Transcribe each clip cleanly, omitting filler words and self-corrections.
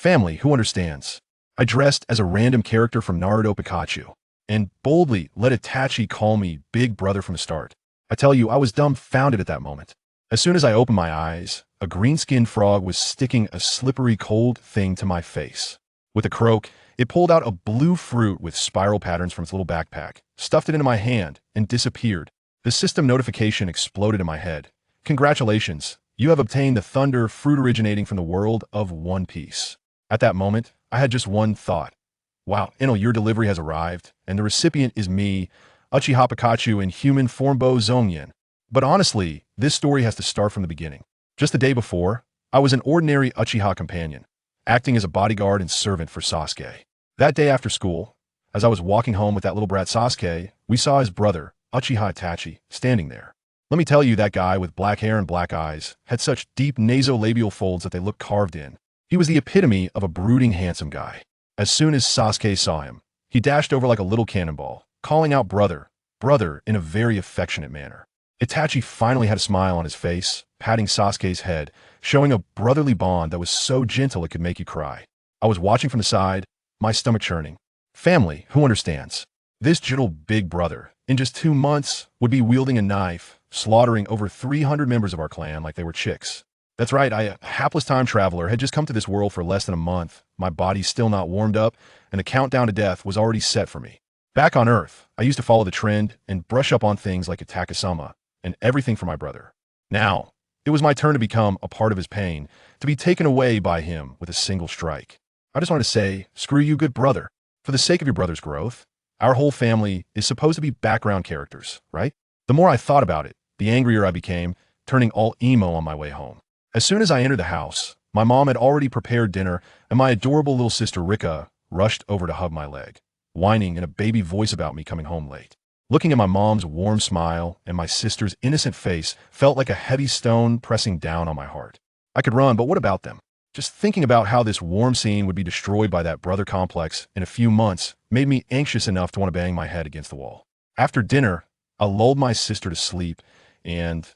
Family, who understands? I dressed as a random character from Naruto Pikachu, and boldly let Itachi call me Big Brother from the start. I tell you, I was dumbfounded at that moment. As soon as I opened my eyes, a green-skinned frog was sticking a slippery cold thing to my face. With a croak, it pulled out a blue fruit with spiral patterns from its little backpack, stuffed it into my hand, and disappeared. The system notification exploded in my head. Congratulations, you have obtained the thunder fruit originating from the world of One Piece. At that moment, I had just one thought. Wow, Enel, your delivery has arrived, and the recipient is me, Uchiha Pikachu in human form Bozongyan. But honestly, this story has to start from the beginning. Just the day before, I was an ordinary Uchiha companion, acting as a bodyguard and servant for Sasuke. That day after school, as I was walking home with that little brat Sasuke, we saw his brother, Uchiha Itachi, standing there. Let me tell you, that guy with black hair and black eyes had such deep nasolabial folds that they looked carved in. He was the epitome of a brooding, handsome guy. As soon as Sasuke saw him, he dashed over like a little cannonball, calling out brother, brother in a very affectionate manner. Itachi finally had a smile on his face, patting Sasuke's head, showing a brotherly bond that was so gentle it could make you cry. I was watching from the side, my stomach churning. Family, who understands? This gentle big brother, in just 2 months, would be wielding a knife, slaughtering over 300 members of our clan like they were chicks. That's right, I, a hapless time traveler, had just come to this world for less than a month. My body's still not warmed up, and the countdown to death was already set for me. Back on Earth, I used to follow the trend and brush up on things like Atakasama and everything for my brother. Now, it was my turn to become a part of his pain, to be taken away by him with a single strike. I just wanted to say, screw you, good brother. For the sake of your brother's growth, our whole family is supposed to be background characters, right? The more I thought about it, the angrier I became, turning all emo on my way home. As soon as I entered the house, my mom had already prepared dinner, and my adorable little sister Rika rushed over to hug my leg, whining in a baby voice about me coming home late. Looking at my mom's warm smile and my sister's innocent face felt like a heavy stone pressing down on my heart. I could run, but what about them? Just thinking about how this warm scene would be destroyed by that brother complex in a few months made me anxious enough to want to bang my head against the wall. After dinner, I lulled my sister to sleep, and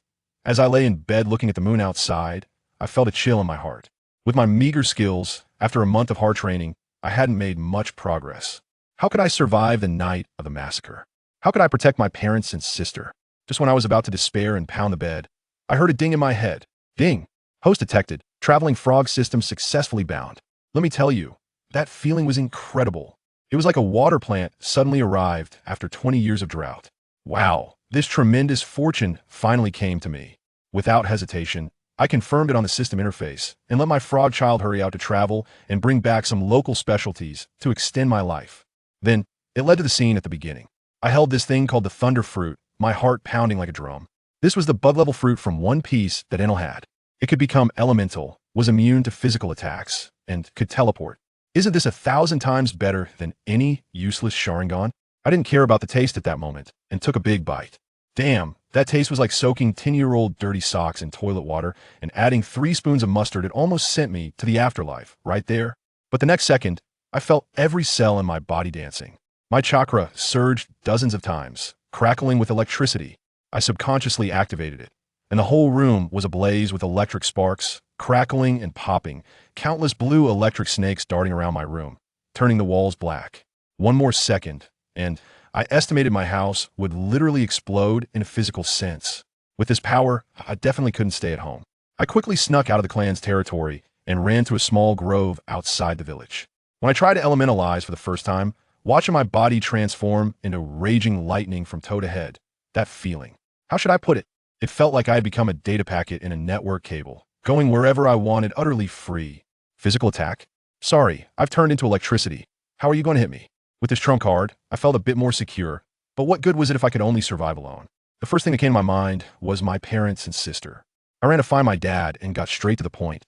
as I lay in bed looking at the moon outside, I felt a chill in my heart. With my meager skills, after a month of hard training, I hadn't made much progress. How could I survive the night of the massacre? How could I protect my parents and sister? Just when I was about to despair and pound the bed, I heard a ding in my head. Ding! Host detected. Traveling frog system successfully bound. Let me tell you, that feeling was incredible. It was like a water plant suddenly arrived after 20 years of drought. Wow, this tremendous fortune finally came to me. Without hesitation, I confirmed it on the system interface and let my frog child hurry out to travel and bring back some local specialties to extend my life. Then, it led to the scene at the beginning. I held this thing called the Thunder Fruit, my heart pounding like a drum. This was the bud-level fruit from One Piece that Enel had. It could become elemental, was immune to physical attacks, and could teleport. Isn't this 1,000 times better than any useless Sharingan? I didn't care about the taste at that moment, and took a big bite. Damn, that taste was like soaking 10-year-old dirty socks in toilet water and adding 3 spoons of mustard. It almost sent me to the afterlife, right there. But the next second, I felt every cell in my body dancing. My chakra surged dozens of times, crackling with electricity. I subconsciously activated it, and the whole room was ablaze with electric sparks, crackling and popping, countless blue electric snakes darting around my room, turning the walls black. One more second, and I estimated my house would literally explode in a physical sense. With this power, I definitely couldn't stay at home. I quickly snuck out of the clan's territory and ran to a small grove outside the village. When I tried to elementalize for the first time, watching my body transform into raging lightning from toe to head, that feeling. How should I put it? It felt like I had become a data packet in a network cable, going wherever I wanted, utterly free. Physical attack? Sorry, I've turned into electricity. How are you going to hit me? With this trump card, I felt a bit more secure, but what good was it if I could only survive alone? The first thing that came to my mind was my parents and sister. I ran to find my dad and got straight to the point.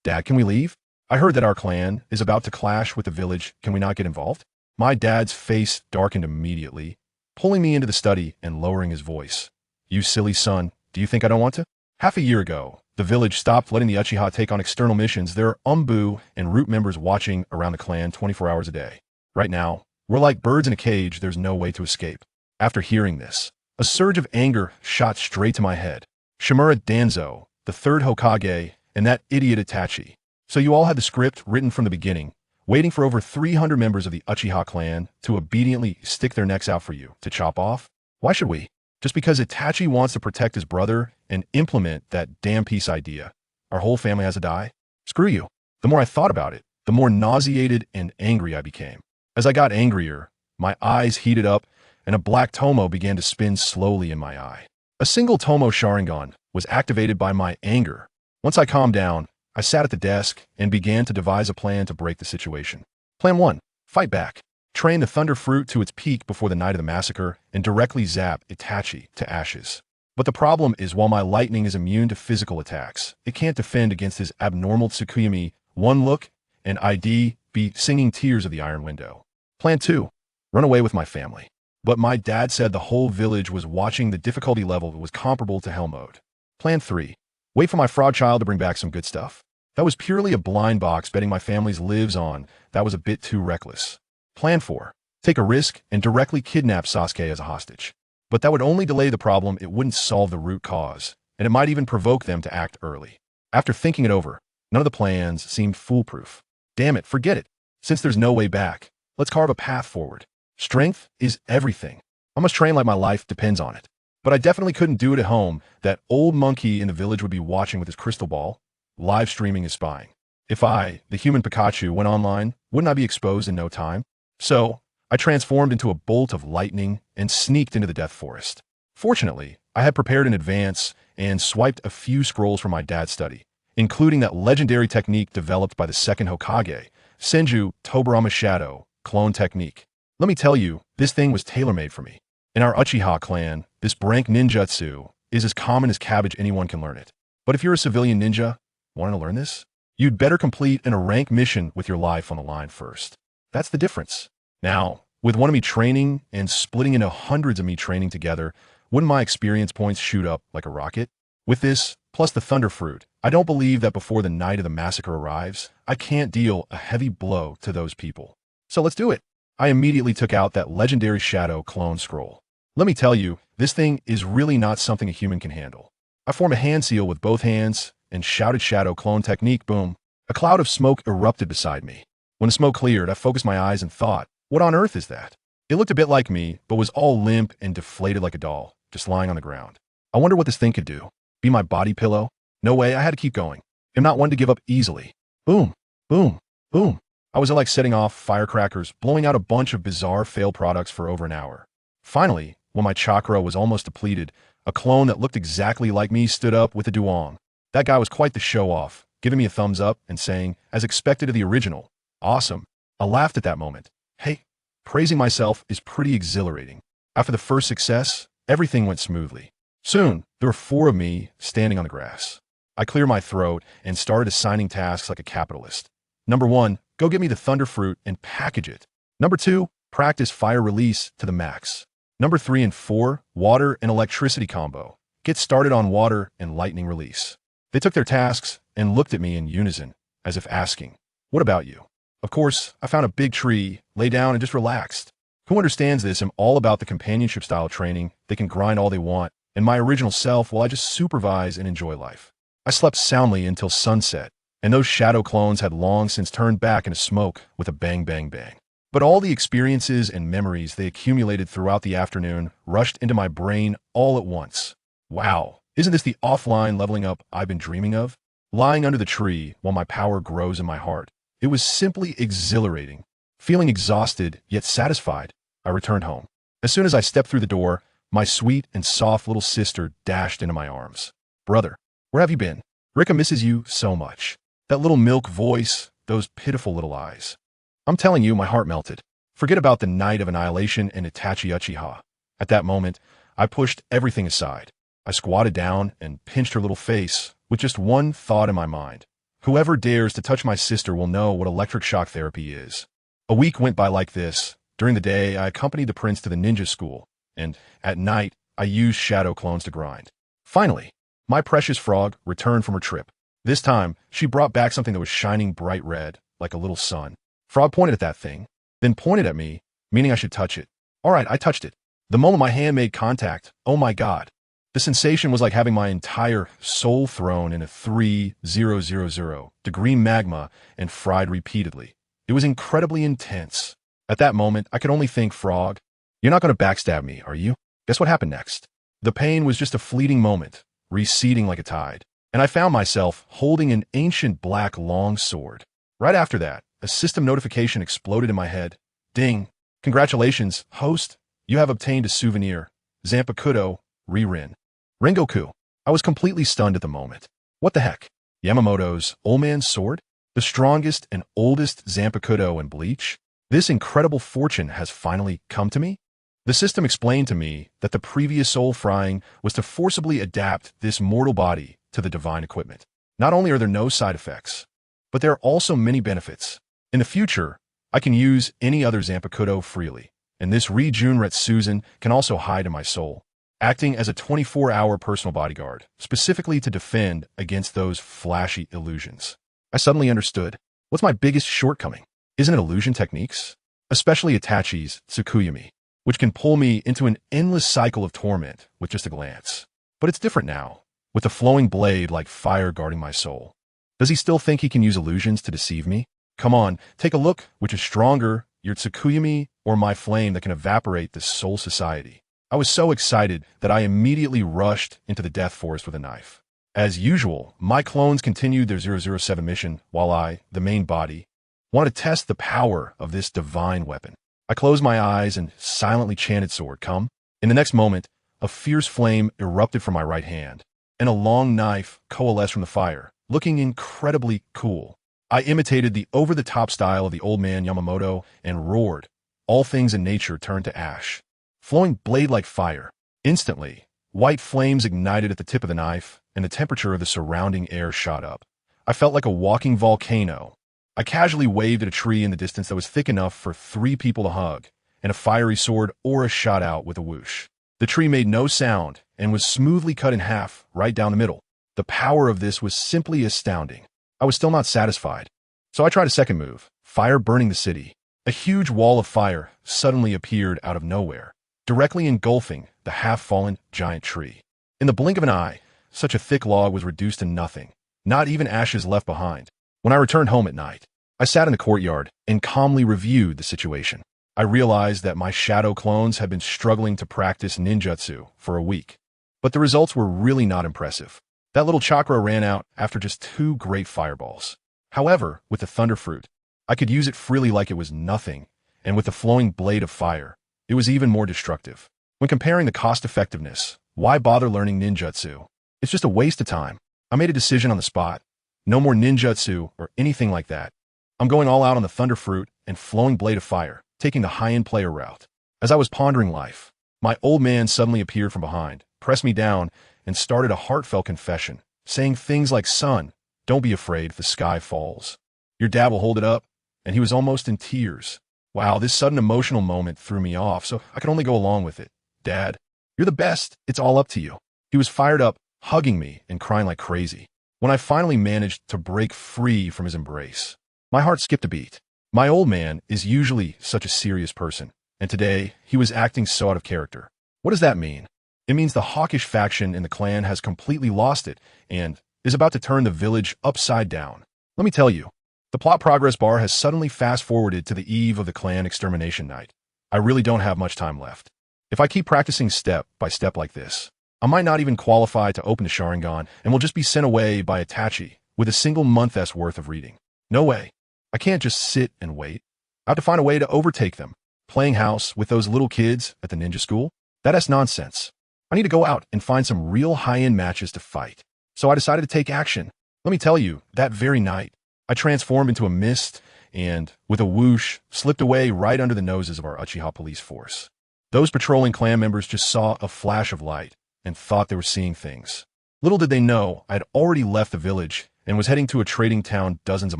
Dad, can we leave? I heard that our clan is about to clash with the village. Can we not get involved? My dad's face darkened immediately, pulling me into the study and lowering his voice. You silly son, do you think I don't want to? Half a year ago, the village stopped letting the Uchiha take on external missions. There are Umbu and Root members watching around the clan 24 hours a day. Right now, we're like birds in a cage. There's no way to escape. After hearing this, a surge of anger shot straight to my head. Shimura Danzo, the third Hokage, and that idiot Itachi. So you all had the script written from the beginning, waiting for over 300 members of the Uchiha clan to obediently stick their necks out for you to chop off? Why should we? Just because Itachi wants to protect his brother and implement that damn peace idea, our whole family has to die? Screw you. The more I thought about it, the more nauseated and angry I became. As I got angrier, my eyes heated up and a black tomo began to spin slowly in my eye. A single tomo Sharingan was activated by my anger. Once I calmed down, I sat at the desk and began to devise a plan to break the situation. Plan 1. Fight back. Train the Thunder Fruit to its peak before the night of the massacre and directly zap Itachi to ashes. But the problem is while my lightning is immune to physical attacks, it can't defend against his abnormal Tsukuyomi, one look, and ID be singing Tears of the Iron Window. Plan 2. Run away with my family. But my dad said the whole village was watching the difficulty level was comparable to Hell Mode. Plan 3. Wait for my fraud child to bring back some good stuff. That was purely a blind box betting my family's lives on. That was a bit too reckless. Plan 4. Take a risk and directly kidnap Sasuke as a hostage. But that would only delay the problem, it wouldn't solve the root cause, and it might even provoke them to act early. After thinking it over, none of the plans seemed foolproof. Damn it, forget it. Since there's no way back, let's carve a path forward. Strength is everything. I must train like my life depends on it. But I definitely couldn't do it at home. That old monkey in the village would be watching with his crystal ball, live streaming his spying. If I, the human Pikachu, went online, wouldn't I be exposed in no time? So, I transformed into a bolt of lightning and sneaked into the Death Forest. Fortunately, I had prepared in advance and swiped a few scrolls from my dad's study, including that legendary technique developed by the second Hokage, Senju Tobirama Shadow clone technique. Let me tell you, this thing was tailor-made for me. In our Uchiha clan, this brank ninjutsu is as common as cabbage, anyone can learn it. But if you're a civilian ninja, want to learn this? You'd better complete a rank mission with your life on the line first. That's the difference. Now, with one of me training and splitting into hundreds of me training together, wouldn't my experience points shoot up like a rocket? With this, plus the Thunder Fruit, I don't believe that before the night of the massacre arrives, I can't deal a heavy blow to those people. So let's do it. I immediately took out that legendary Shadow clone scroll. Let me tell you, this thing is really not something a human can handle. I formed a hand seal with both hands and shouted Shadow clone technique, boom. A cloud of smoke erupted beside me. When the smoke cleared, I focused my eyes and thought, what on earth is that? It looked a bit like me, but was all limp and deflated like a doll, just lying on the ground. I wonder what this thing could do. Be my body pillow? No way, I had to keep going. I'm not one to give up easily. Boom, boom, boom. I was like setting off firecrackers, blowing out a bunch of bizarre fail products for over an hour. Finally, when my chakra was almost depleted, a clone that looked exactly like me stood up with a duong. That guy was quite the show-off, giving me a thumbs up and saying, as expected of the original, awesome. I laughed at that moment. Hey, praising myself is pretty exhilarating. After the first success, everything went smoothly. Soon, there were 4 of me standing on the grass. I cleared my throat and started assigning tasks like a capitalist. Number 1, go get me the Thunder Fruit and package it. Number 2, practice fire release to the max. Number 3 and 4, water and electricity combo. Get started on water and lightning release. They took their tasks and looked at me in unison, as if asking, what about you? Of course, I found a big tree, lay down and just relaxed. Who understands this? I'm all about the companionship style training. They can grind all they want. And my original self, well, I just supervise and enjoy life. I slept soundly until sunset, and those shadow clones had long since turned back into smoke with a bang, bang, bang. But all the experiences and memories they accumulated throughout the afternoon rushed into my brain all at once. Wow, isn't this the offline leveling up I've been dreaming of? Lying under the tree while my power grows in my heart. It was simply exhilarating. Feeling exhausted, yet satisfied, I returned home. As soon as I stepped through the door, my sweet and soft little sister dashed into my arms. Brother, where have you been? Rika misses you so much. That little milk voice, those pitiful little eyes. I'm telling you, my heart melted. Forget about the Night of Annihilation and Itachi Uchiha. At that moment, I pushed everything aside. I squatted down and pinched her little face with just one thought in my mind. Whoever dares to touch my sister will know what electric shock therapy is. A week went by like this. During the day, I accompanied the prince to the ninja school, and at night, I used shadow clones to grind. Finally, my precious frog returned from her trip. This time, she brought back something that was shining bright red, like a little sun. Frog pointed at that thing, then pointed at me, meaning I should touch it. All right, I touched it. The moment my hand made contact, oh my God, The sensation was like having my entire soul thrown in a 3000 degree magma and fried repeatedly. It was incredibly intense. At that moment, I could only think, Frog, you're not going to backstab me, are you? Guess what happened next? The pain was just a fleeting moment, receding like a tide, and I found myself holding an ancient black long sword. Right after that, a system notification exploded in my head. Ding! Congratulations, host! You have obtained a souvenir. Zanpakuto, Ririn. Rengoku. I was completely stunned at the moment. What the heck? Yamamoto's old man's sword? The strongest and oldest Zanpakuto in Bleach? This incredible fortune has finally come to me? The system explained to me that the previous soul frying was to forcibly adapt this mortal body to the divine equipment. Not only are there no side effects, but there are also many benefits. In the future, I can use any other Zanpakuto freely, and this Rijunret Susan can also hide in my soul, acting as a 24-hour personal bodyguard, specifically to defend against those flashy illusions. I suddenly understood. What's my biggest shortcoming? Isn't it illusion techniques? Especially Itachi's Tsukuyami, which can pull me into an endless cycle of torment with just a glance. But it's different now, with a flowing blade like fire guarding my soul. Does he still think he can use illusions to deceive me? Come on, take a look. Which is stronger, your Tsukuyami or my flame that can evaporate this soul society? I was so excited that I immediately rushed into the death forest with a knife. As usual, my clones continued their 007 mission while I, the main body, wanted to test the power of this divine weapon. I closed my eyes and silently chanted, sword, come. In the next moment, a fierce flame erupted from my right hand, and a long knife coalesced from the fire, looking incredibly cool. I imitated the over-the-top style of the old man Yamamoto and roared. All things in nature turned to ash, flowing blade like fire. Instantly, white flames ignited at the tip of the knife, and the temperature of the surrounding air shot up. I felt like a walking volcano. I casually waved at a tree in the distance that was thick enough for 3 people to hug, and a fiery sword aura shot out with a whoosh. The tree made no sound and was smoothly cut in half right down the middle. The power of this was simply astounding. I was still not satisfied, so I tried a second move, fire burning the city. A huge wall of fire suddenly appeared out of nowhere, directly engulfing the half-fallen giant tree. In the blink of an eye, such a thick log was reduced to nothing, not even ashes left behind. When I returned home at night, I sat in the courtyard and calmly reviewed the situation. I realized that my shadow clones had been struggling to practice ninjutsu for a week, but the results were really not impressive. That little chakra ran out after just 2 great fireballs. However, with the thunder fruit, I could use it freely like it was nothing, and with the flowing blade of fire, it was even more destructive. When comparing the cost-effectiveness, why bother learning ninjutsu? It's just a waste of time. I made a decision on the spot. No more ninjutsu or anything like that. I'm going all out on the thunder fruit and flowing blade of fire, taking the high-end player route. As I was pondering life, my old man suddenly appeared from behind, pressed me down, and started a heartfelt confession, saying things like, son, don't be afraid if the sky falls. Your dad will hold it up. And he was almost in tears. Wow, this sudden emotional moment threw me off, so I could only go along with it. Dad, you're the best. It's all up to you. He was fired up, hugging me and crying like crazy. When I finally managed to break free from his embrace, my heart skipped a beat. My old man is usually such a serious person, and today he was acting so out of character. What does that mean? It means the hawkish faction in the clan has completely lost it and is about to turn the village upside down. Let me tell you, the plot progress bar has suddenly fast-forwarded to the eve of the clan extermination night. I really don't have much time left. If I keep practicing step by step like this, I might not even qualify to open the Sharingan and will just be sent away by Itachi with a single month's worth of reading. No way. I can't just sit and wait. I have to find a way to overtake them. Playing house with those little kids at the ninja school? That's nonsense. I need to go out and find some real high-end matches to fight. So I decided to take action. Let me tell you, that very night, I transformed into a mist and, with a whoosh, slipped away right under the noses of our Uchiha police force. Those patrolling clan members just saw a flash of light and thought they were seeing things. Little did they know I had already left the village and was heading to a trading town dozens of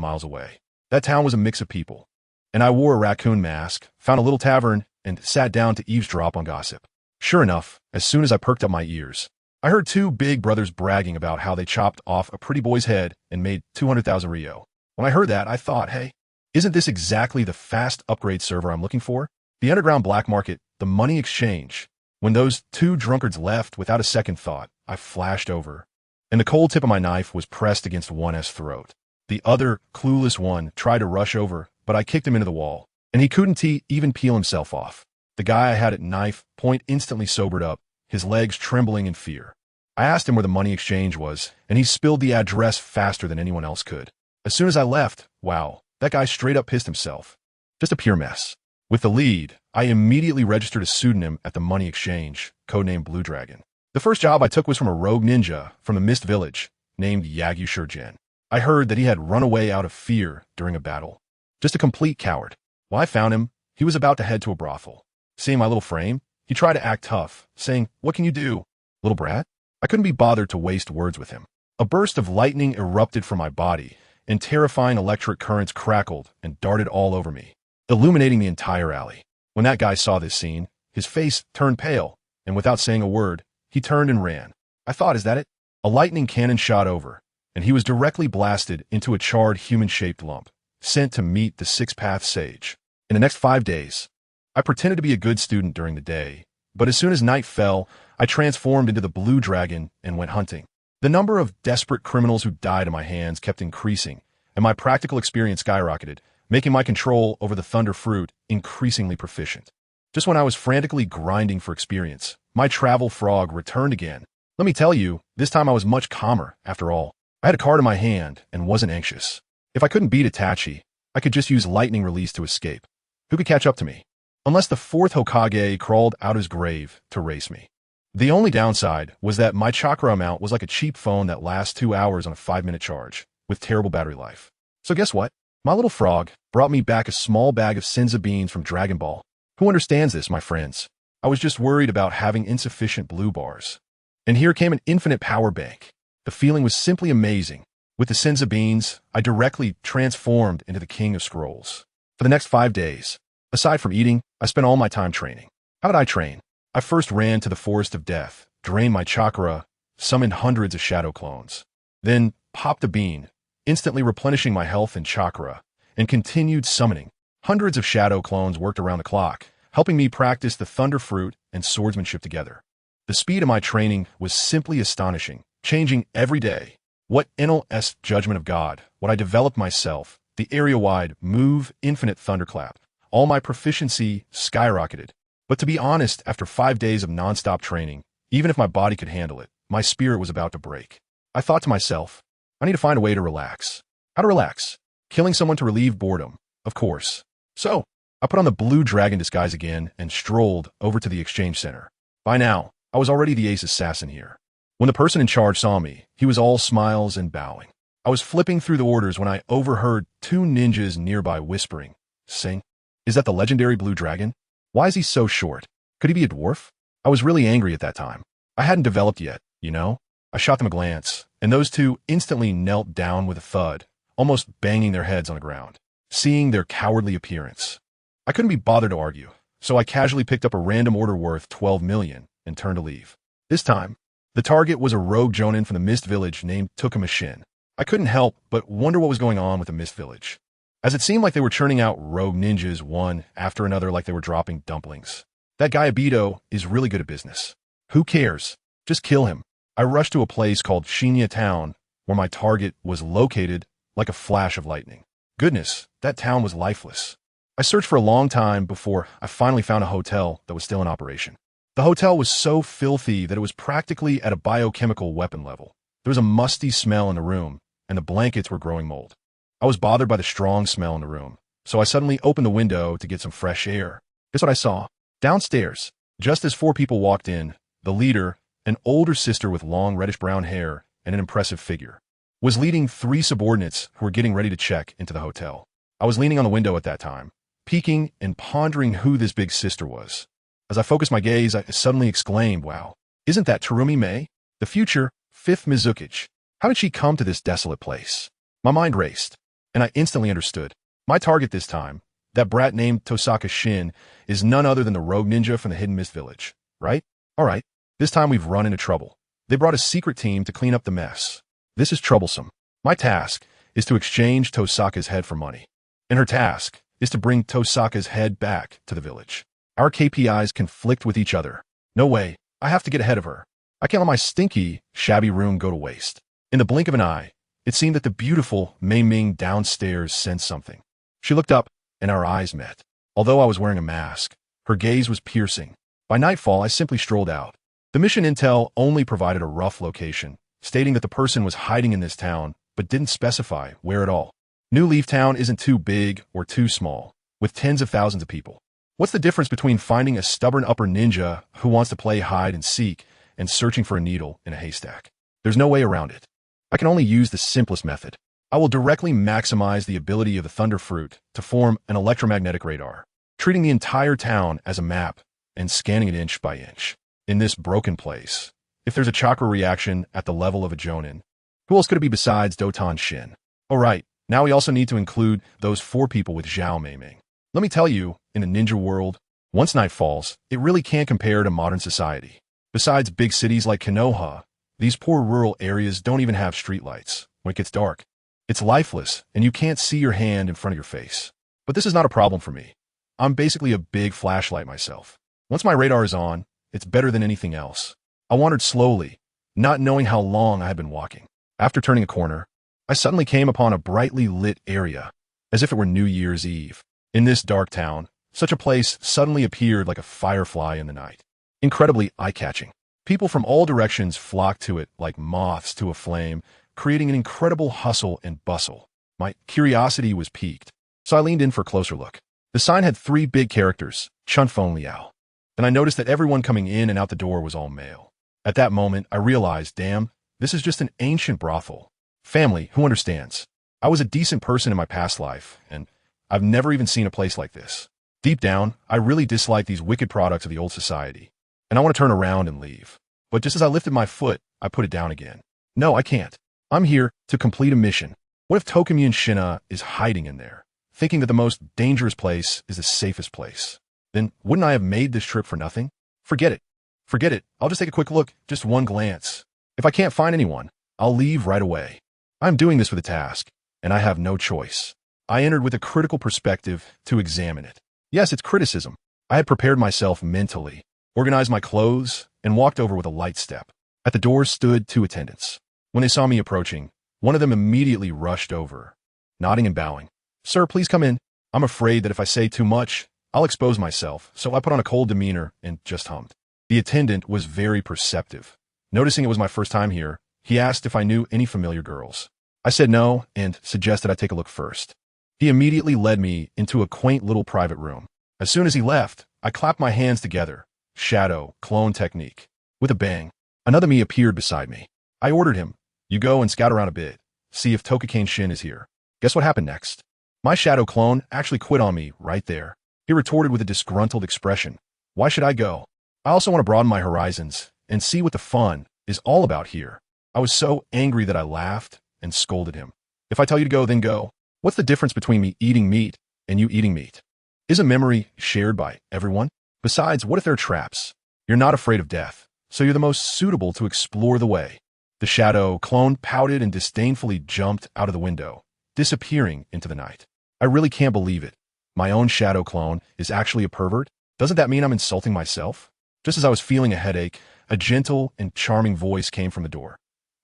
miles away. That town was a mix of people, and I wore a raccoon mask, found a little tavern, and sat down to eavesdrop on gossip. Sure enough, as soon as I perked up my ears, I heard 2 big brothers bragging about how they chopped off a pretty boy's head and made 200,000 Ryo. When I heard that, I thought, hey, isn't this exactly the fast upgrade server I'm looking for? The underground black market, the money exchange. When those two drunkards left without a second thought, I flashed over, and the cold tip of my knife was pressed against one's throat. The other, clueless one, tried to rush over, but I kicked him into the wall, and he couldn't even peel himself off. The guy I had at knife point instantly sobered up, his legs trembling in fear. I asked him where the money exchange was, and he spilled the address faster than anyone else could. As soon as I left, wow, that guy straight up pissed himself. Just a pure mess. With the lead, I immediately registered a pseudonym at the money exchange, codenamed Blue Dragon. The first job I took was from a rogue ninja from the Mist Village named Uchiha. I heard that he had run away out of fear during a battle. Just a complete coward. When I found him, he was about to head to a brothel. Seeing my little frame, he tried to act tough, saying, "What can you do, little brat?" I couldn't be bothered to waste words with him. A burst of lightning erupted from my body, and terrifying electric currents crackled and darted all over me, illuminating the entire alley. When that guy saw this scene, his face turned pale, and without saying a word, he turned and ran. I thought, is that it? A lightning cannon shot over, and he was directly blasted into a charred human-shaped lump, sent to meet the Six-Path Sage. In the next 5 days, I pretended to be a good student during the day, but as soon as night fell, I transformed into the Blue Dragon and went hunting. The number of desperate criminals who died in my hands kept increasing, and my practical experience skyrocketed, making my control over the Thunder Fruit increasingly proficient. Just when I was frantically grinding for experience, my travel frog returned again. Let me tell you, this time I was much calmer, after all. I had a card in my hand and wasn't anxious. If I couldn't beat Itachi, I could just use lightning release to escape. Who could catch up to me? Unless the fourth Hokage crawled out of his grave to race me. The only downside was that my chakra amount was like a cheap phone that lasts 2 hours on a 5-minute charge, with terrible battery life. So guess what? My little frog brought me back a small bag of Senza beans from Dragon Ball. Who understands this, my friends? I was just worried about having insufficient blue bars. And here came an infinite power bank. The feeling was simply amazing. With the Senza beans, I directly transformed into the King of Scrolls. For the next 5 days, aside from eating, I spent all my time training. How did I train? I first ran to the Forest of Death, drained my chakra, summoned hundreds of shadow clones. Then popped a bean, instantly replenishing my health and chakra, and continued summoning. Hundreds of shadow clones worked around the clock, helping me practice the Thunder Fruit and swordsmanship together. The speed of my training was simply astonishing, changing every day. What NLS judgment of God, what I developed myself, the area-wide move infinite thunderclap. All my proficiency skyrocketed. But to be honest, after 5 days of non-stop training, even if my body could handle it, my spirit was about to break. I thought to myself, I need to find a way to relax. How to relax? Killing someone to relieve boredom, of course. So, I put on the Blue Dragon disguise again and strolled over to the exchange center. By now, I was already the ace assassin here. When the person in charge saw me, he was all smiles and bowing. I was flipping through the orders when I overheard 2 ninjas nearby whispering, saying, "Is that the legendary Blue Dragon? Why is he so short? Could he be a dwarf?" I was really angry at that time. I hadn't developed yet, you know? I shot them a glance, and those two instantly knelt down with a thud, almost banging their heads on the ground, seeing their cowardly appearance. I couldn't be bothered to argue, so I casually picked up a random order worth 12 million and turned to leave. This time, the target was a rogue jonin from the Mist Village named Tukuma. I couldn't help but wonder what was going on with the Mist Village, as it seemed like they were churning out rogue ninjas one after another like they were dropping dumplings. That guy Abito is really good at business. Who cares? Just kill him. I rushed to a place called Shinya Town, where my target was located like a flash of lightning. Goodness, that town was lifeless. I searched for a long time before I finally found a hotel that was still in operation. The hotel was so filthy that it was practically at a biochemical weapon level. There was a musty smell in the room, and the blankets were growing mold. I was bothered by the strong smell in the room, so I suddenly opened the window to get some fresh air. Guess what I saw? Downstairs, just as 4 people walked in, the leader, an older sister with long reddish-brown hair and an impressive figure, was leading 3 subordinates who were getting ready to check into the hotel. I was leaning on the window at that time, peeking and pondering who this big sister was. As I focused my gaze, I suddenly exclaimed, "Wow, isn't that Terumi Mei, the future 5th Mizuki? How did she come to this desolate place?" My mind raced, and I instantly understood. My target this time, that brat named Tosaka Shin, is none other than the rogue ninja from the Hidden Mist Village, right? All right, this time we've run into trouble. They brought a secret team to clean up the mess. This is troublesome. My task is to exchange Tosaka's head for money, and her task is to bring Tosaka's head back to the village. Our KPIs conflict with each other. No way. I have to get ahead of her. I can't let my stinky, shabby room go to waste. In the blink of an eye, it seemed that the beautiful Mei Ming downstairs sensed something. She looked up, and our eyes met. Although I was wearing a mask, her gaze was piercing. By nightfall, I simply strolled out. The mission intel only provided a rough location, stating that the person was hiding in this town, but didn't specify where at all. New Leaf Town isn't too big or too small, with tens of thousands of people. What's the difference between finding a stubborn upper ninja who wants to play hide and seek and searching for a needle in a haystack? There's no way around it. I can only use the simplest method. I will directly maximize the ability of the Thunder Fruit to form an electromagnetic radar, treating the entire town as a map and scanning it inch by inch. In this broken place, if there's a chakra reaction at the level of a Jonin, who else could it be besides Dotan Shin? Oh right, now we also need to include those 4 people with Zhao Meiming. Let me tell you, in the ninja world, once night falls, it really can't compare to modern society. Besides big cities like Konoha, these poor rural areas don't even have streetlights. When it gets dark, it's lifeless, and you can't see your hand in front of your face. But this is not a problem for me. I'm basically a big flashlight myself. Once my radar is on, it's better than anything else. I wandered slowly, not knowing how long I had been walking. After turning a corner, I suddenly came upon a brightly lit area, as if it were New Year's Eve. In this dark town, such a place suddenly appeared like a firefly in the night. Incredibly eye-catching. People from all directions flocked to it like moths to a flame, creating an incredible hustle and bustle. My curiosity was piqued, so I leaned in for a closer look. The sign had 3 big characters, Chunfeng Liao. Then I noticed that everyone coming in and out the door was all male. At that moment, I realized, damn, this is just an ancient brothel. Family, who understands? I was a decent person in my past life, and I've never even seen a place like this. Deep down, I really dislike these wicked products of the old society, and I want to turn around and leave. But just as I lifted my foot, I put it down again. No, I can't. I'm here to complete a mission. What if Tokumyun Shina is hiding in there, thinking that the most dangerous place is the safest place? Then wouldn't I have made this trip for nothing? Forget it. Forget it. I'll just take a quick look, just one glance. If I can't find anyone, I'll leave right away. I'm doing this for the task, and I have no choice. I entered with a critical perspective to examine it. Yes, it's criticism. I had prepared myself mentally, organized my clothes, and walked over with a light step. At the door stood 2 attendants. When they saw me approaching, one of them immediately rushed over, nodding and bowing. Sir, please come in. I'm afraid that if I say too much, I'll expose myself, so I put on a cold demeanor and just hummed. The attendant was very perceptive. Noticing it was my first time here, he asked if I knew any familiar girls. I said no and suggested I take a look first. He immediately led me into a quaint little private room. As soon as he left, I clapped my hands together, shadow, clone technique. With a bang, another me appeared beside me. I ordered him, you go and scout around a bit, see if Tokukane Shin is here. Guess what happened next? My shadow clone actually quit on me right there. He retorted with a disgruntled expression. Why should I go? I also want to broaden my horizons and see what the fun is all about here. I was so angry that I laughed and scolded him. If I tell you to go, then go. What's the difference between me eating meat and you eating meat? Isn't memory shared by everyone? Besides, what if they're traps? You're not afraid of death, so you're the most suitable to explore the way. The shadow clone pouted and disdainfully jumped out of the window, disappearing into the night. I really can't believe it. My own shadow clone is actually a pervert? Doesn't that mean I'm insulting myself? Just as I was feeling a headache, a gentle and charming voice came from the door.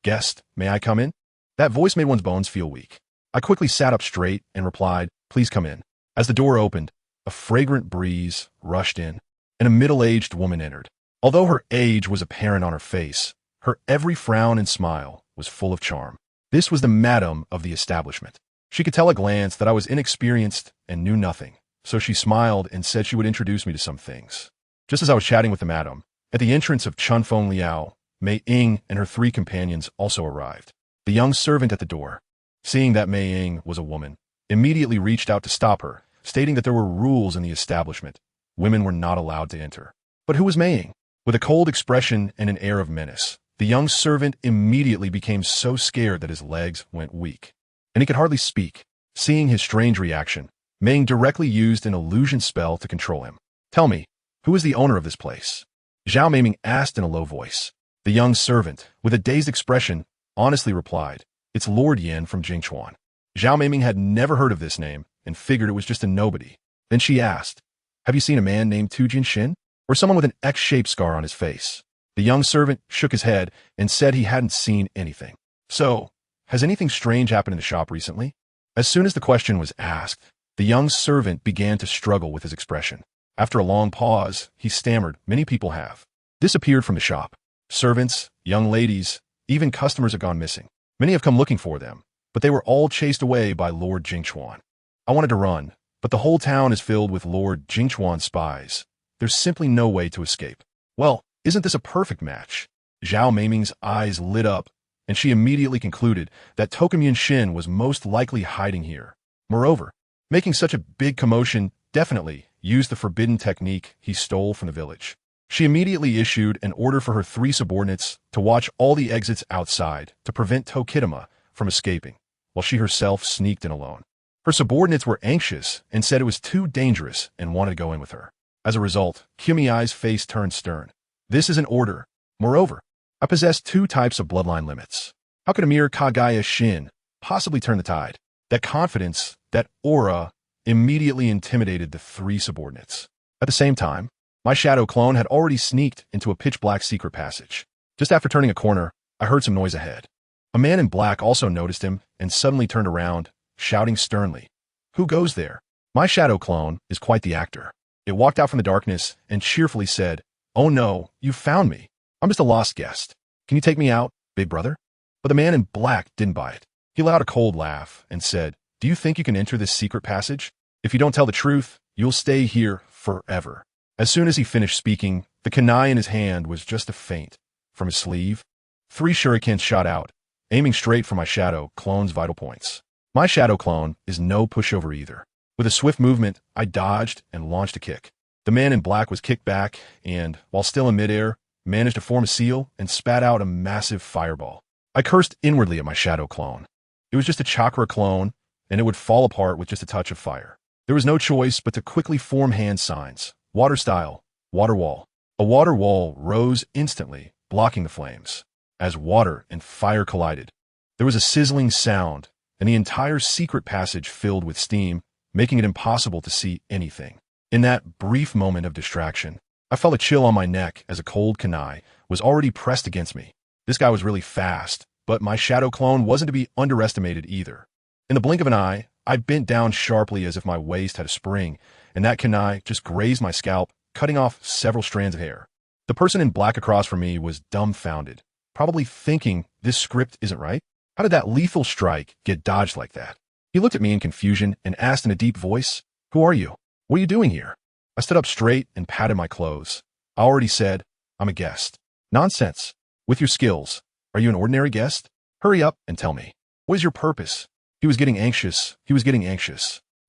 Guest, may I come in? That voice made one's bones feel weak. I quickly sat up straight and replied, please come in. As the door opened, a fragrant breeze rushed in, and a middle-aged woman entered. Although her age was apparent on her face, her every frown and smile was full of charm. This was the madam of the establishment. She could tell at a glance that I was inexperienced and knew nothing, so she smiled and said she would introduce me to some things. Just as I was chatting with the madam, at the entrance of Chunfeng Liao, Mei Ying and her 3 companions also arrived. The young servant at the door, seeing that Mei Ying was a woman, immediately reached out to stop her, stating that there were rules in the establishment. Women were not allowed to enter. But who was Mei Ying? With a cold expression and an air of menace, the young servant immediately became so scared that his legs went weak, and he could hardly speak. Seeing his strange reaction, Mei Ying directly used an illusion spell to control him. Tell me, who is the owner of this place? Zhao Meiming asked in a low voice. The young servant, with a dazed expression, honestly replied, it's Lord Yan from Jingchuan. Zhao Meiming had never heard of this name and figured it was just a nobody. Then she asked, have you seen a man named Tu Jinshin? or someone with an X-shaped scar on his face. The young servant shook his head and said he hadn't seen anything. So, has anything strange happened in the shop recently? As soon as the question was asked, the young servant began to struggle with his expression. After a long pause, he stammered, "Many people have disappeared from the shop. Servants, young ladies, even customers have gone missing. Many have come looking for them, but they were all chased away by Lord Jingchuan. I wanted to run, but the whole town is filled with Lord Jingchuan spies. There's simply no way to escape." "Well, isn't this a perfect match?" Zhao Meiming's eyes lit up, and she immediately concluded that Tokumyun Shin was most likely hiding here. Moreover, making such a big commotion definitely used the forbidden technique he stole from the village. She immediately issued an order for her 3 subordinates to watch all the exits outside to prevent Tokitama from escaping, while she herself sneaked in alone. Her subordinates were anxious and said it was too dangerous and wanted to go in with her. As a result, Kyumiai's face turned stern. "This is an order. Moreover, I possess 2 types of bloodline limits. How could a mere Kagaya Shin possibly turn the tide?" That confidence, that aura, immediately intimidated the 3 subordinates. At the same time, my shadow clone had already sneaked into a pitch-black secret passage. Just after turning a corner, I heard some noise ahead. A man in black also noticed him and suddenly turned around, shouting sternly, "Who goes there?" My shadow clone is quite the actor. It walked out from the darkness and cheerfully said, "Oh no, you found me. I'm just a lost guest. Can you take me out, big brother?" But the man in black didn't buy it. He let out a cold laugh and said, "Do you think you can enter this secret passage? If you don't tell the truth, you'll stay here forever." As soon as he finished speaking, the kunai in his hand was just a feint. From his sleeve, 3 shurikens shot out, aiming straight for my shadow clone's vital points. My shadow clone is no pushover either. With a swift movement, I dodged and launched a kick. The man in black was kicked back and, while still in midair, managed to form a seal and spat out a massive fireball. I cursed inwardly at my shadow clone. It was just a chakra clone, and it would fall apart with just a touch of fire. There was no choice but to quickly form hand signs. Water style, water wall. A water wall rose instantly, blocking the flames. As water and fire collided, there was a sizzling sound, and the entire secret passage filled with steam, making it impossible to see anything. In that brief moment of distraction, I felt a chill on my neck as a cold kunai was already pressed against me. This guy was really fast, but my shadow clone wasn't to be underestimated either. In the blink of an eye, I bent down sharply as if my waist had a spring, and that kunai just grazed my scalp, cutting off several strands of hair. The person in black across from me was dumbfounded, probably thinking this script isn't right. How did that lethal strike get dodged like that? He looked at me in confusion and asked in a deep voice, "Who are you? What are you doing here?" I stood up straight and patted my clothes. I already said, "I'm a guest." "Nonsense. With your skills, are you an ordinary guest? Hurry up and tell me. What is your purpose?" He was getting anxious.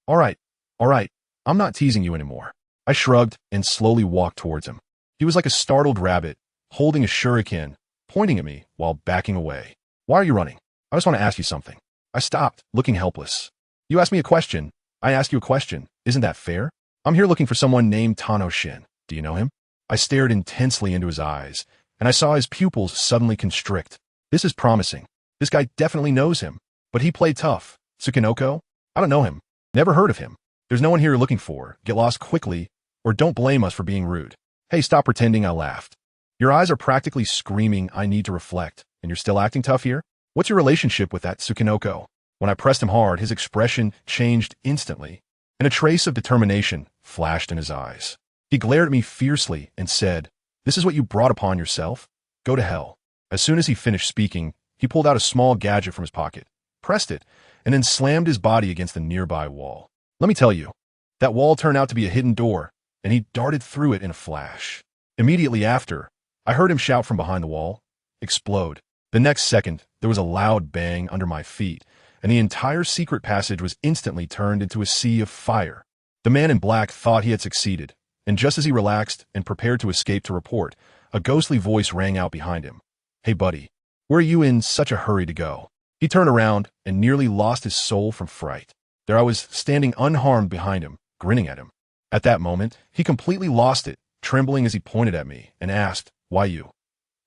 All right. I'm not teasing you anymore." I shrugged and slowly walked towards him. He was like a startled rabbit, holding a shuriken, pointing at me while backing away. "Why are you running? I just want to ask you something." I stopped, looking helpless. "You asked me a question. I ask you a question. Isn't that fair? I'm here looking for someone named Tano Shin. Do you know him?" I stared intensely into his eyes, and I saw his pupils suddenly constrict. This is promising. This guy definitely knows him. But he played tough. Tsukinoko? I don't know him. Never heard of him. There's no one here you're looking for. Get lost quickly, or don't blame us for being rude. Hey, stop pretending, I laughed. Your eyes are practically screaming, I need to reflect, and you're still acting tough here? What's your relationship with that Tsukinoko? When I pressed him hard, his expression changed instantly, and a trace of determination flashed in his eyes. He glared at me fiercely and said, "This is what you brought upon yourself? Go to hell." As soon as he finished speaking, he pulled out a small gadget from his pocket, pressed it, and then slammed his body against the nearby wall. Let me tell you, that wall turned out to be a hidden door, and he darted through it in a flash. Immediately after, I heard him shout from behind the wall, "Explode." The next second, there was a loud bang under my feet, and the entire secret passage was instantly turned into a sea of fire. The man in black thought he had succeeded, and just as he relaxed and prepared to escape to report, a ghostly voice rang out behind him. "Hey buddy, where are you in such a hurry to go?" He turned around and nearly lost his soul from fright. There I was standing unharmed behind him, grinning at him. At that moment, he completely lost it, trembling as he pointed at me and asked, "Why you?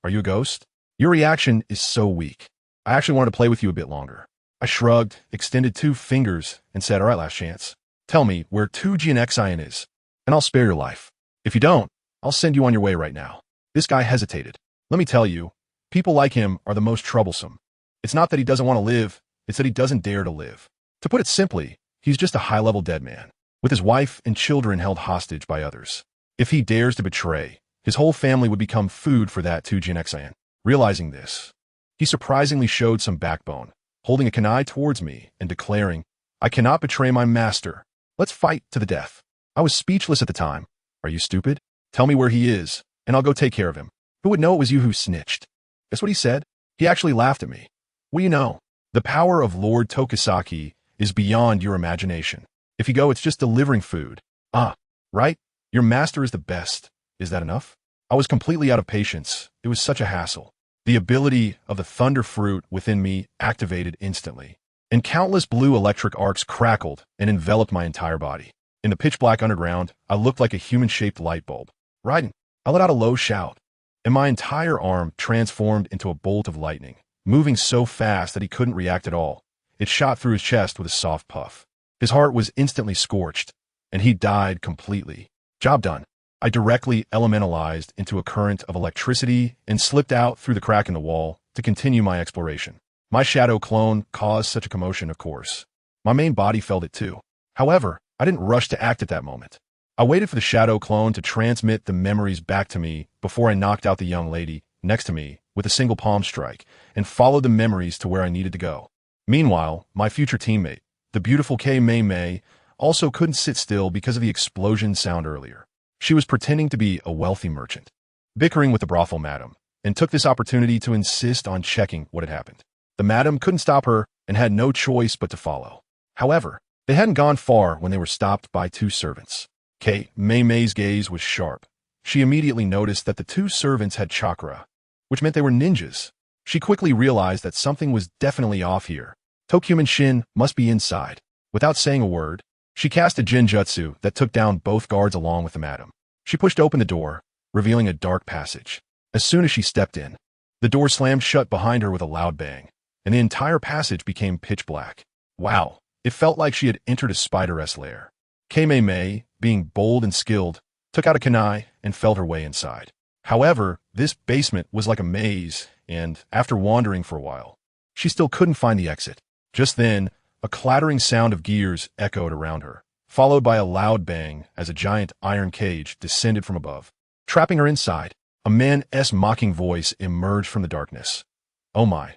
Are you a ghost? Your reaction is so weak. I actually wanted to play with you a bit longer." I shrugged, extended 2 fingers, and said, "All right, last chance. Tell me where 2 Gianxian is, and I'll spare your life. If you don't, I'll send you on your way right now. This guy hesitated. Let me tell you, people like him are the most troublesome. It's not that he doesn't want to live, it's that he doesn't dare to live. To put it simply, he's just a high-level dead man, with his wife and children held hostage by others. If he dares to betray, his whole family would become food for that Tujinexan. Realizing this, he surprisingly showed some backbone, holding a kunai towards me and declaring, I cannot betray my master. Let's fight to the death. I was speechless at the time. Are you stupid? Tell me where he is, and I'll go take care of him. Who would know it was you who snitched? Guess what he said? He actually laughed at me. What do you know? The power of Lord Tokisaki is beyond your imagination. If you go, it's just delivering food. Ah, right? Your master is the best. Is that enough? I was completely out of patience. It was such a hassle. The ability of the thunder fruit within me activated instantly, and countless blue electric arcs crackled and enveloped my entire body. In the pitch-black underground, I looked like a human-shaped light bulb. Raiden, I let out a low shout, and my entire arm transformed into a bolt of lightning, moving so fast that he couldn't react at all. It shot through his chest with a soft puff. His heart was instantly scorched, and he died completely. Job done. I directly elementalized into a current of electricity and slipped out through the crack in the wall to continue my exploration. My shadow clone caused such a commotion, of course. My main body felt it too. However, I didn't rush to act at that moment. I waited for the shadow clone to transmit the memories back to me before I knocked out the young lady next to me with a single palm strike and followed the memories to where I needed to go. Meanwhile, my future teammate, the beautiful Kei Mei Mei, also couldn't sit still because of the explosion sound earlier. She was pretending to be a wealthy merchant, bickering with the brothel madam, and took this opportunity to insist on checking what had happened. The madam couldn't stop her and had no choice but to follow. However, they hadn't gone far when they were stopped by two servants. Kei Mei Mei's gaze was sharp. She immediately noticed that the two servants had chakra, which meant they were ninjas. She quickly realized that something was definitely off here. Tokumen Shin must be inside. Without saying a word, she cast a genjutsu that took down both guards along with the madam. She pushed open the door, revealing a dark passage. As soon as she stepped in, the door slammed shut behind her with a loud bang, and the entire passage became pitch black. Wow, it felt like she had entered a spider's lair. Kei Mei Mei, being bold and skilled, took out a kunai and felt her way inside. However, this basement was like a maze, and after wandering for a while, she still couldn't find the exit. Just then, a clattering sound of gears echoed around her, followed by a loud bang as a giant iron cage descended from above. Trapping her inside, a man's mocking voice emerged from the darkness. Oh my.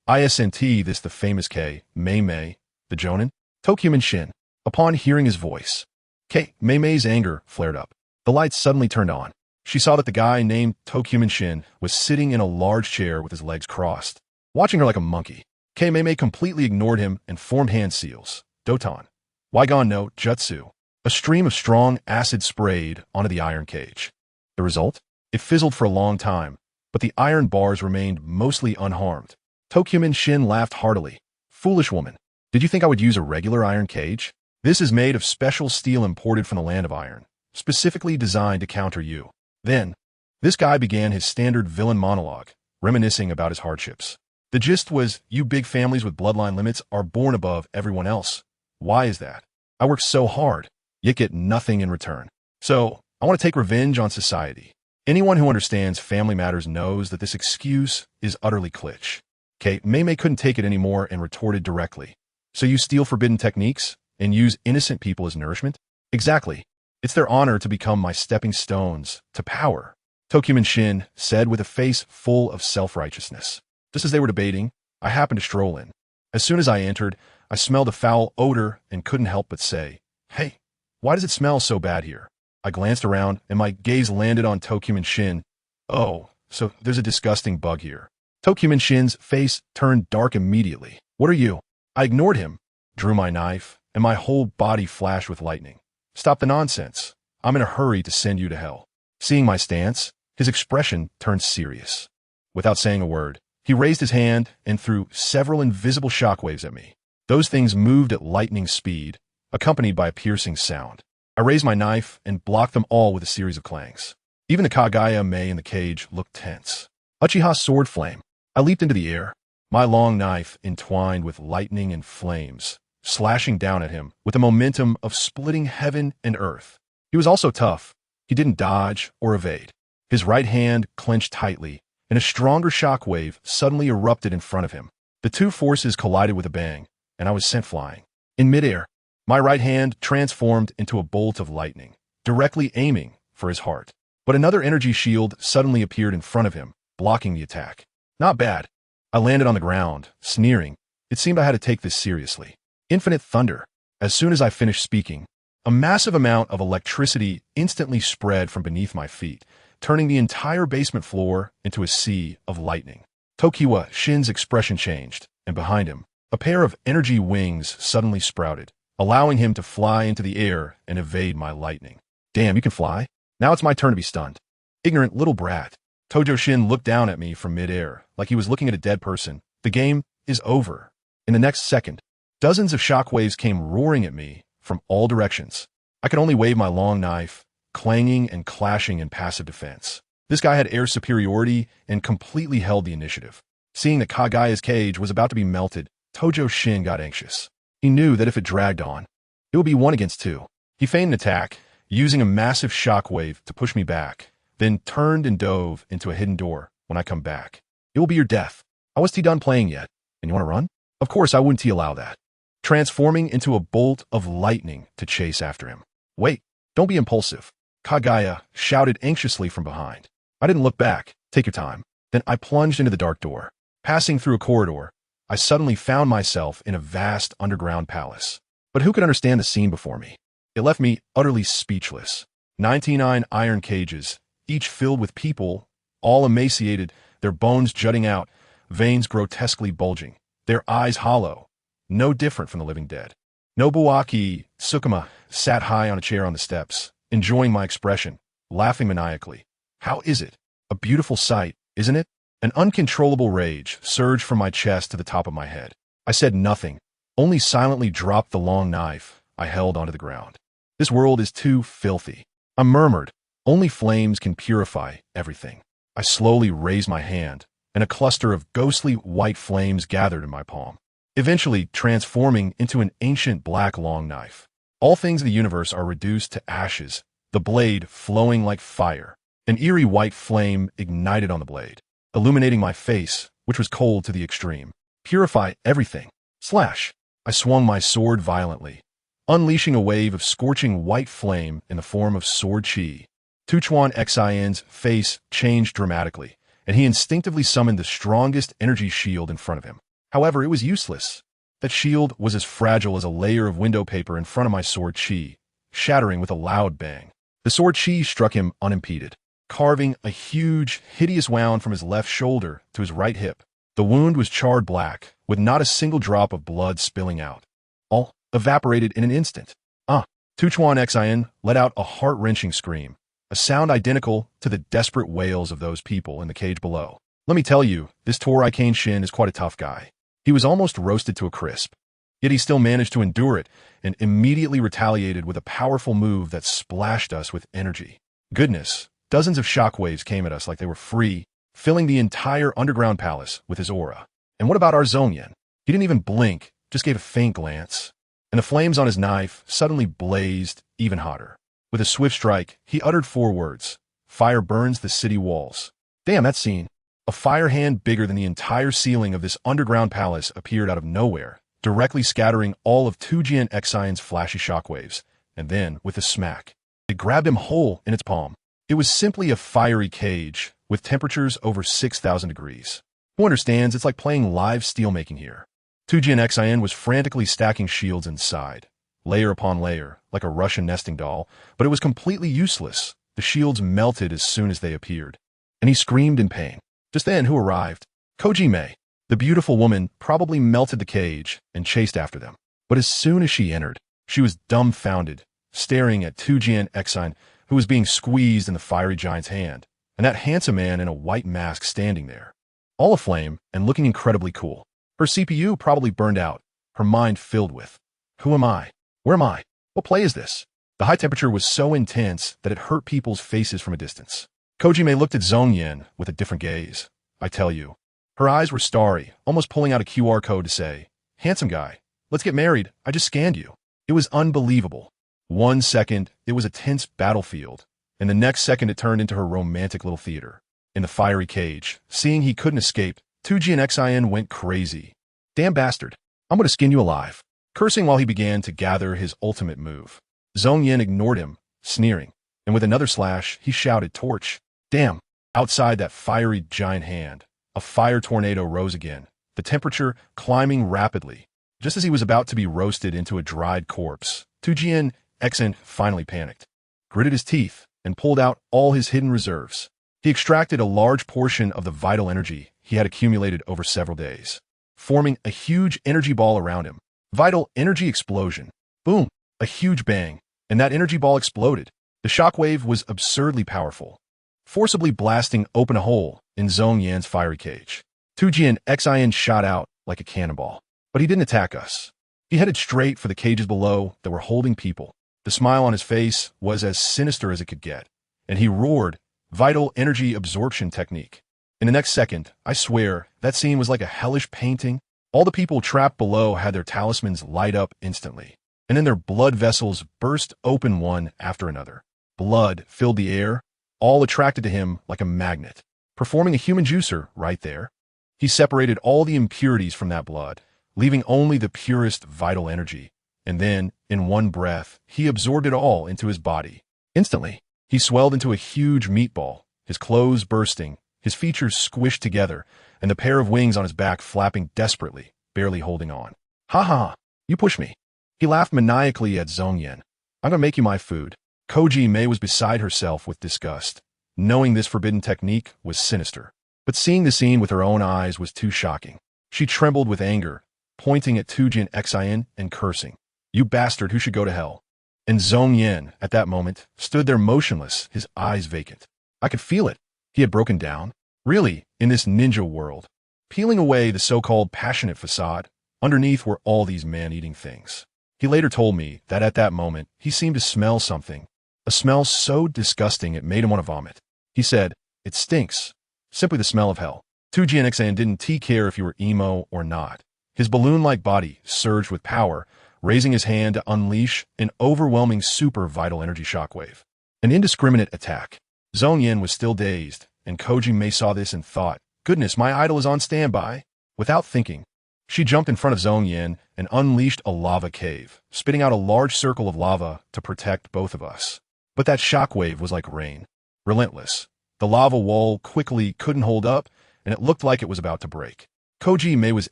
Isn't this the famous Kei Mei Mei, the Jonin? Tokumen Shin. Upon hearing his voice, Kei Mei Mei's anger flared up. The lights suddenly turned on. She saw that the guy named Tokumen Shin was sitting in a large chair with his legs crossed, watching her like a monkey. Kei Mei Mei completely ignored him and formed hand seals. Doton. Waigon no Jutsu. A stream of strong acid sprayed onto the iron cage. The result? It fizzled for a long time, but the iron bars remained mostly unharmed. Tokumen Shin laughed heartily. Foolish woman. Did you think I would use a regular iron cage? This is made of special steel imported from the land of iron, specifically designed to counter you. Then, this guy began his standard villain monologue, reminiscing about his hardships. The gist was, you big families with bloodline limits are born above everyone else. Why is that? I work so hard, yet get nothing in return. So, I want to take revenge on society. Anyone who understands family matters knows that this excuse is utterly kitsch. Kei Mei Mei couldn't take it anymore and retorted directly. So you steal forbidden techniques and use innocent people as nourishment? Exactly. It's their honor to become my stepping stones to power, Tokumen Shin said with a face full of self-righteousness. Just as they were debating, I happened to stroll in. As soon as I entered, I smelled a foul odor and couldn't help but say, "Hey, why does it smell so bad here?" I glanced around and my gaze landed on Tokumen Shin. Oh, so there's a disgusting bug here. Tokumen Shin's face turned dark immediately. What are you? I ignored him, drew my knife, and my whole body flashed with lightning. Stop the nonsense. I'm in a hurry to send you to hell. Seeing my stance, his expression turned serious. Without saying a word, he raised his hand and threw several invisible shockwaves at me. Those things moved at lightning speed, accompanied by a piercing sound. I raised my knife and blocked them all with a series of clangs. Even the Kagaya Mei in the cage looked tense. Uchiha sword flame. I leaped into the air, my long knife entwined with lightning and flames, slashing down at him with the momentum of splitting heaven and earth. He was also tough. He didn't dodge or evade. His right hand clenched tightly, and a stronger shockwave suddenly erupted in front of him. The two forces collided with a bang, and I was sent flying. In midair, my right hand transformed into a bolt of lightning, directly aiming for his heart. But another energy shield suddenly appeared in front of him, blocking the attack. Not bad. I landed on the ground, sneering. It seemed I had to take this seriously. Infinite thunder. As soon as I finished speaking, a massive amount of electricity instantly spread from beneath my feet, turning the entire basement floor into a sea of lightning. Tokiwa Shin's expression changed, and behind him, a pair of energy wings suddenly sprouted, allowing him to fly into the air and evade my lightning. Damn, you can fly? Now it's my turn to be stunned. Ignorant little brat. Tojo Shin looked down at me from midair, like he was looking at a dead person. The game is over. In the next second, dozens of shockwaves came roaring at me from all directions. I could only wave my long knife, clanging and clashing in passive defense. This guy had air superiority and completely held the initiative. Seeing that Kagaya's cage was about to be melted, Tojo Shin got anxious. He knew that if it dragged on, it would be 1 against 2. He feigned an attack, using a massive shockwave to push me back, then turned and dove into a hidden door. When I come back, it will be your death. I was done playing yet, and you want to run? Of course I wouldn't allow that. Transforming into a bolt of lightning to chase after him. Wait, don't be impulsive. Kagaya shouted anxiously from behind. I didn't look back. Take your time. Then I plunged into the dark door. Passing through a corridor, I suddenly found myself in a vast underground palace. But who could understand the scene before me? It left me utterly speechless. 99 iron cages, each filled with people, all emaciated, their bones jutting out, veins grotesquely bulging, their eyes hollow, no different from the living dead. Nobuaki Tsukuma sat high on a chair on the steps, enjoying my expression, laughing maniacally. How is it? A beautiful sight, isn't it? An uncontrollable rage surged from my chest to the top of my head. I said nothing, only silently dropped the long knife I held onto the ground. This world is too filthy. I murmured, only flames can purify everything. I slowly raised my hand, and a cluster of ghostly white flames gathered in my palm, eventually transforming into an ancient black long knife. All things of the universe are reduced to ashes, the blade flowing like fire. An eerie white flame ignited on the blade, illuminating my face, which was cold to the extreme. Purify everything. Slash! I swung my sword violently, unleashing a wave of scorching white flame in the form of sword chi. Tuchuan Xian's face changed dramatically, and he instinctively summoned the strongest energy shield in front of him. However, it was useless. That shield was as fragile as a layer of window paper in front of my sword chi, shattering with a loud bang. The sword chi struck him unimpeded, carving a huge, hideous wound from his left shoulder to his right hip. The wound was charred black, with not a single drop of blood spilling out. All evaporated in an instant. Tuchuan Xian let out a heart-wrenching scream, a sound identical to the desperate wails of those people in the cage below. Let me tell you, this Torai Kane Shin is quite a tough guy. He was almost roasted to a crisp, yet he still managed to endure it and immediately retaliated with a powerful move that splashed us with energy. Goodness, dozens of shockwaves came at us like they were free, filling the entire underground palace with his aura. And what about our Zongyan? He didn't even blink, just gave a faint glance, and the flames on his knife suddenly blazed even hotter. With a swift strike, he uttered 4 words. Fire burns the city walls. Damn, that scene. A fire hand bigger than the entire ceiling of this underground palace appeared out of nowhere, directly scattering all of Tujian Xian's flashy shockwaves, and then, with a smack, it grabbed him whole in its palm. It was simply a fiery cage, with temperatures over 6,000 degrees. Who understands? It's like playing live steelmaking here. Tujian Xian was frantically stacking shields inside, layer upon layer, like a Russian nesting doll, but it was completely useless. The shields melted as soon as they appeared, and he screamed in pain. Just then, who arrived? Kojime. The beautiful woman probably melted the cage and chased after them. But as soon as she entered, she was dumbfounded, staring at Tujian Xian, who was being squeezed in the fiery giant's hand, and that handsome man in a white mask standing there, all aflame and looking incredibly cool. Her CPU probably burned out, her mind filled with, who am I? Where am I? What play is this? The high temperature was so intense that it hurt people's faces from a distance. Kojime looked at Zongyan with a different gaze. I tell you, her eyes were starry, almost pulling out a QR code to say, handsome guy, let's get married, I just scanned you. It was unbelievable. 1 second, it was a tense battlefield, and the next second it turned into her romantic little theater. In the fiery cage, seeing he couldn't escape, Tujin Xin went crazy. Damn bastard. I'm gonna skin you alive. Cursing while he began to gather his ultimate move. Zongyan ignored him, sneering, and with another slash, he shouted, "Torch!" Damn! Outside that fiery giant hand, a fire tornado rose again, the temperature climbing rapidly. Just as he was about to be roasted into a dried corpse, Tujin Xin finally panicked, gritted his teeth, and pulled out all his hidden reserves. He extracted a large portion of the vital energy he had accumulated over several days, forming a huge energy ball around him. Vital energy explosion. Boom! A huge bang, and that energy ball exploded. The shockwave was absurdly powerful, forcibly blasting open a hole in Zongyan's fiery cage. Tujin Xin shot out like a cannonball, but he didn't attack us. He headed straight for the cages below that were holding people. The smile on his face was as sinister as it could get, and he roared, "Vital energy absorption technique." In the next second, I swear, that scene was like a hellish painting. All the people trapped below had their talismans light up instantly, and then their blood vessels burst open one after another. Blood filled the air, all attracted to him like a magnet, performing a human juicer right there. He separated all the impurities from that blood, leaving only the purest vital energy, and then, in one breath, he absorbed it all into his body. Instantly, he swelled into a huge meatball, his clothes bursting, his features squished together, and the pair of wings on his back flapping desperately, barely holding on. "Ha ha, you push me." He laughed maniacally at Zongyan. "I'm gonna make you my food." Koji Mei was beside herself with disgust, knowing this forbidden technique was sinister. But seeing the scene with her own eyes was too shocking. She trembled with anger, pointing at Tujin Xin and cursing, "You bastard who should go to hell." And Zongyan, at that moment, stood there motionless, his eyes vacant. I could feel it. He had broken down. Really, in this ninja world, peeling away the so-called passionate facade, underneath were all these man-eating things. He later told me that at that moment, he seemed to smell something, a smell so disgusting it made him want to vomit. He said, "It stinks. Simply the smell of hell." Tujin Xin didn't care if you were emo or not. His balloon-like body surged with power, raising his hand to unleash an overwhelming super vital energy shockwave. An indiscriminate attack. Zongyan was still dazed, and Koji Mei saw this and thought, "Goodness, my idol is on standby." Without thinking, she jumped in front of Zongyan and unleashed a lava cave, spitting out a large circle of lava to protect both of us. But that shockwave was like rain. Relentless. The lava wall quickly couldn't hold up, and it looked like it was about to break. Koji Mei was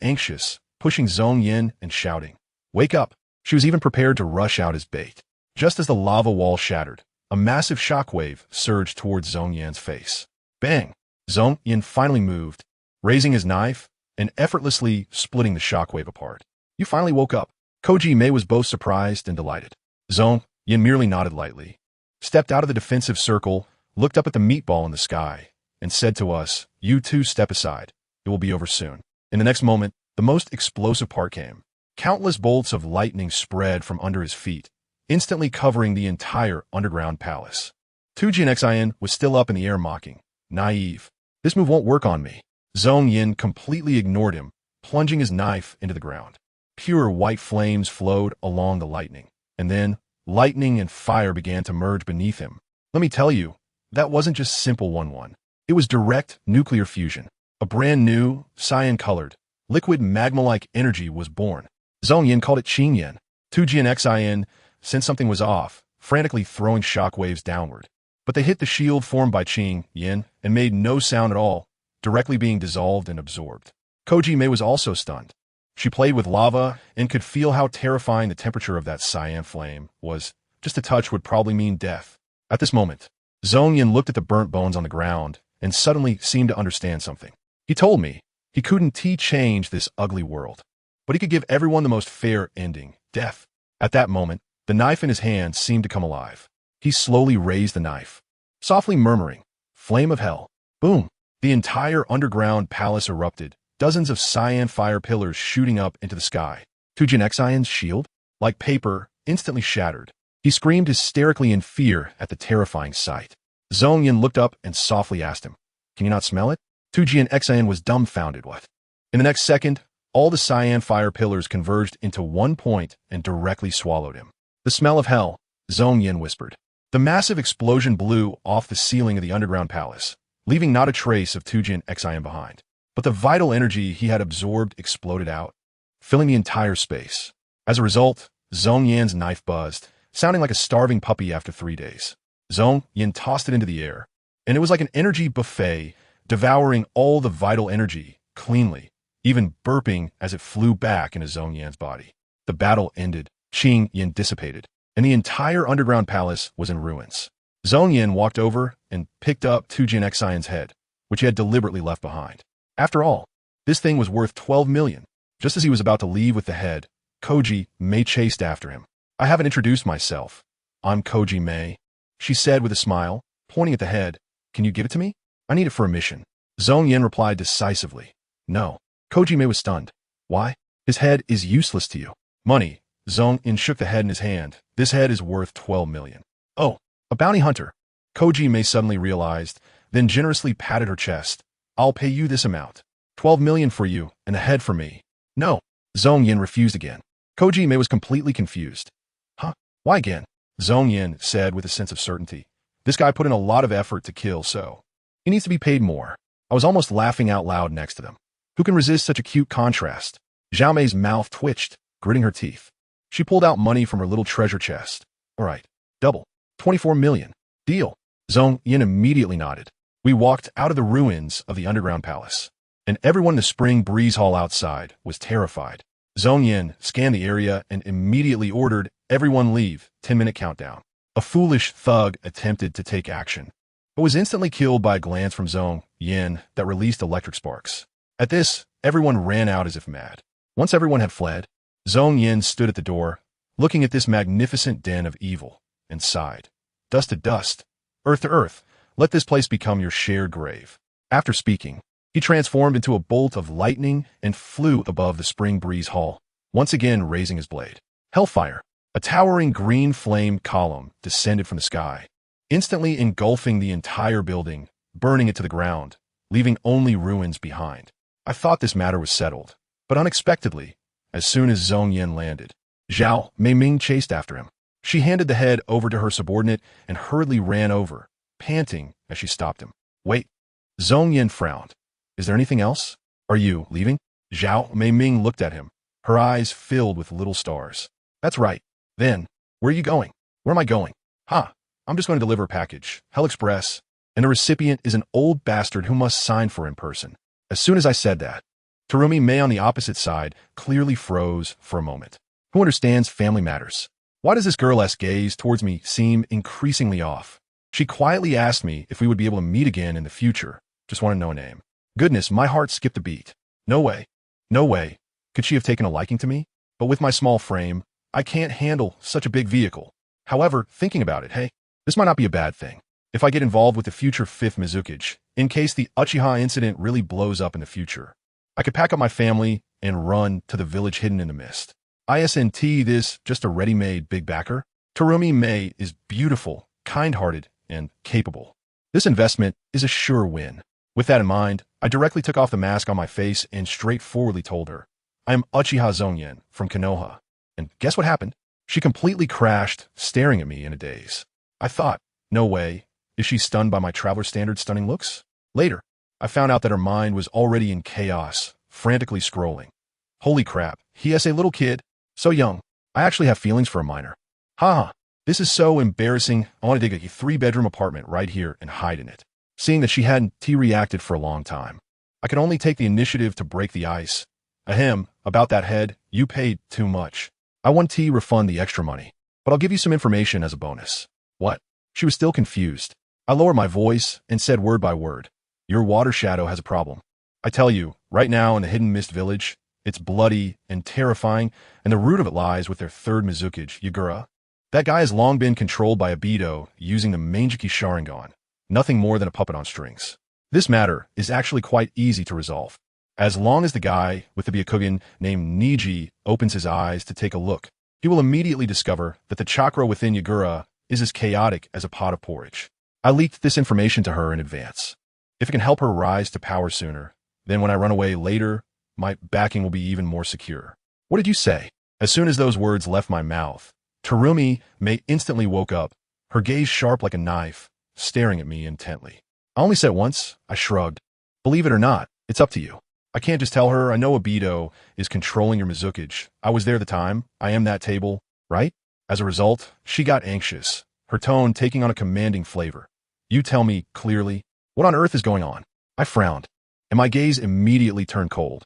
anxious, pushing Zongyan and shouting, "Wake up!" She was even prepared to rush out as bait. Just as the lava wall shattered, a massive shockwave surged towards Zongyan's face. Bang! Zongyan finally moved, raising his knife and effortlessly splitting the shockwave apart. "You finally woke up." Koji Mei was both surprised and delighted. Zongyan merely nodded lightly, stepped out of the defensive circle, looked up at the meatball in the sky, and said to us, "You two step aside. It will be over soon." In the next moment, the most explosive part came. Countless bolts of lightning spread from under his feet, instantly covering the entire underground palace. Tujin Xin was still up in the air mocking, "Naive. This move won't work on me." Zongyan completely ignored him, plunging his knife into the ground. Pure white flames flowed along the lightning, and then lightning and fire began to merge beneath him. Let me tell you, that wasn't just simple 1-1. It was direct nuclear fusion. A brand new, cyan-colored, liquid magma-like energy was born. Zongyan called it Qingyan. Tujin Xin sensed something was off, frantically throwing shockwaves downward. But they hit the shield formed by Qingyan and made no sound at all, directly being dissolved and absorbed. Koji Mei was also stunned. She played with lava and could feel how terrifying the temperature of that cyan flame was. Just a touch would probably mean death. At this moment, Zongyan looked at the burnt bones on the ground and suddenly seemed to understand something. He told me he couldn't change this ugly world, but he could give everyone the most fair ending, death. At that moment, the knife in his hand seemed to come alive. He slowly raised the knife, softly murmuring, "Flame of hell." Boom! The entire underground palace erupted, dozens of cyan fire pillars shooting up into the sky. Tujin Xion's shield, like paper, instantly shattered. He screamed hysterically in fear at the terrifying sight. Zongyan looked up and softly asked him, "Can you not smell it?" Tujin Xion was dumbfounded. What? In the next second, all the cyan fire pillars converged into one point and directly swallowed him. "The smell of hell," Zongyan whispered. The massive explosion blew off the ceiling of the underground palace, leaving not a trace of Tujin Xian behind. But the vital energy he had absorbed exploded out, filling the entire space. As a result, Zongyan's knife buzzed, sounding like a starving puppy after 3 days. Zongyan tossed it into the air, and it was like an energy buffet, devouring all the vital energy cleanly, even burping as it flew back into Zongyan's body. The battle ended, Qing Yin dissipated, and the entire underground palace was in ruins. Zongyan walked over and picked up Tujin Xian's head, which he had deliberately left behind. After all, this thing was worth 12 million. Just as he was about to leave with the head, Koji Mei chased after him. I haven't introduced myself. I'm Koji Mei, she said with a smile, pointing at the head. Can you give it to me? I need it for a mission. Zongyan replied decisively. No. Koji Mei was stunned. Why? His head is useless to you. Money. Zongyan shook the head in his hand. This head is worth 12 million. Oh, a bounty hunter. Koji Mei suddenly realized, then generously patted her chest. I'll pay you this amount. 12 million for you, and a head for me. No. Zongyan refused again. Koji Mei was completely confused. Huh? Why again? Zongyan said with a sense of certainty. This guy put in a lot of effort to kill, so he needs to be paid more. I was almost laughing out loud next to them. Who can resist such a cute contrast? Zhao Mei's mouth twitched, gritting her teeth. She pulled out money from her little treasure chest. All right, double. 24 million. Deal. Zongyan immediately nodded. We walked out of the ruins of the underground palace, and everyone in the spring breeze hall outside was terrified. Zongyan scanned the area and immediately ordered everyone leave, 10-minute countdown. A foolish thug attempted to take action, but was instantly killed by a glance from Zongyan that released electric sparks. At this, everyone ran out as if mad. Once everyone had fled, Zongyan stood at the door, looking at this magnificent den of evil, and sighed. Dust to dust, earth to earth, let this place become your shared grave. After speaking, he transformed into a bolt of lightning and flew above the spring breeze hall, once again raising his blade. Hellfire. A towering green flame column descended from the sky, instantly engulfing the entire building, burning it to the ground, leaving only ruins behind. I thought this matter was settled, but unexpectedly, as soon as Zongyan landed, Zhao Meiming chased after him. She handed the head over to her subordinate and hurriedly ran over, panting as she stopped him. Wait. Zongyan frowned. Is there anything else? Are you leaving? Zhao Meiming looked at him, her eyes filled with little stars. That's right. Then, where are you going? Where am I going? I'm just going to deliver a package, Hell Express, and the recipient is an old bastard who must sign for in person. As soon as I said that, Terumi Mei on the opposite side clearly froze for a moment. Who understands family matters? Why does this girlesque gaze towards me seem increasingly off? She quietly asked me if we would be able to meet again in the future. Just want to know a name. Goodness, my heart skipped a beat. No way. No way. Could she have taken a liking to me? But with my small frame, I can't handle such a big vehicle. However, thinking about it, hey, this might not be a bad thing. If I get involved with the future 5th Mizukage, in case the Uchiha incident really blows up in the future, I could pack up my family and run to the village hidden in the mist. Isn't this just a ready-made big backer? Terumi Mei is beautiful, kind-hearted, and capable. This investment is a sure win. With that in mind, I directly took off the mask on my face and straightforwardly told her, I am Uchiha Zongyan from Konoha. And guess what happened? She completely crashed, staring at me in a daze. I thought, no way, is she stunned by my traveler standard stunning looks? Later, I found out that her mind was already in chaos, frantically scrolling. Holy crap, he is a little kid, so young. I actually have feelings for a minor. This is so embarrassing. I want to dig a 3-bedroom apartment right here and hide in it. Seeing that she hadn't reacted for a long time, I could only take the initiative to break the ice. Ahem, about that head, you paid too much. I want refund the extra money, but I'll give you some information as a bonus. What? She was still confused. I lowered my voice and said word by word, your water shadow has a problem. I tell you, right now in the Hidden Mist Village, it's bloody and terrifying, and the root of it lies with their 3rd Mizukage, Yagura. That guy has long been controlled by Abido using the Mangeki Sharingan, nothing more than a puppet on strings. This matter is actually quite easy to resolve. As long as the guy with the Byakugan named Niji opens his eyes to take a look, he will immediately discover that the chakra within Yagura is as chaotic as a pot of porridge. I leaked this information to her in advance. If it can help her rise to power sooner, then when I run away later, my backing will be even more secure. What did you say? As soon as those words left my mouth, Terumi Mei instantly woke up, her gaze sharp like a knife, staring at me intently. I only said it once. I shrugged. Believe it or not, it's up to you. I can't just tell her I know Obito is controlling your Mizukage. I was there the time. I am that table, right? As a result, she got anxious, her tone taking on a commanding flavor. You tell me clearly, what on earth is going on? I frowned, and my gaze immediately turned cold.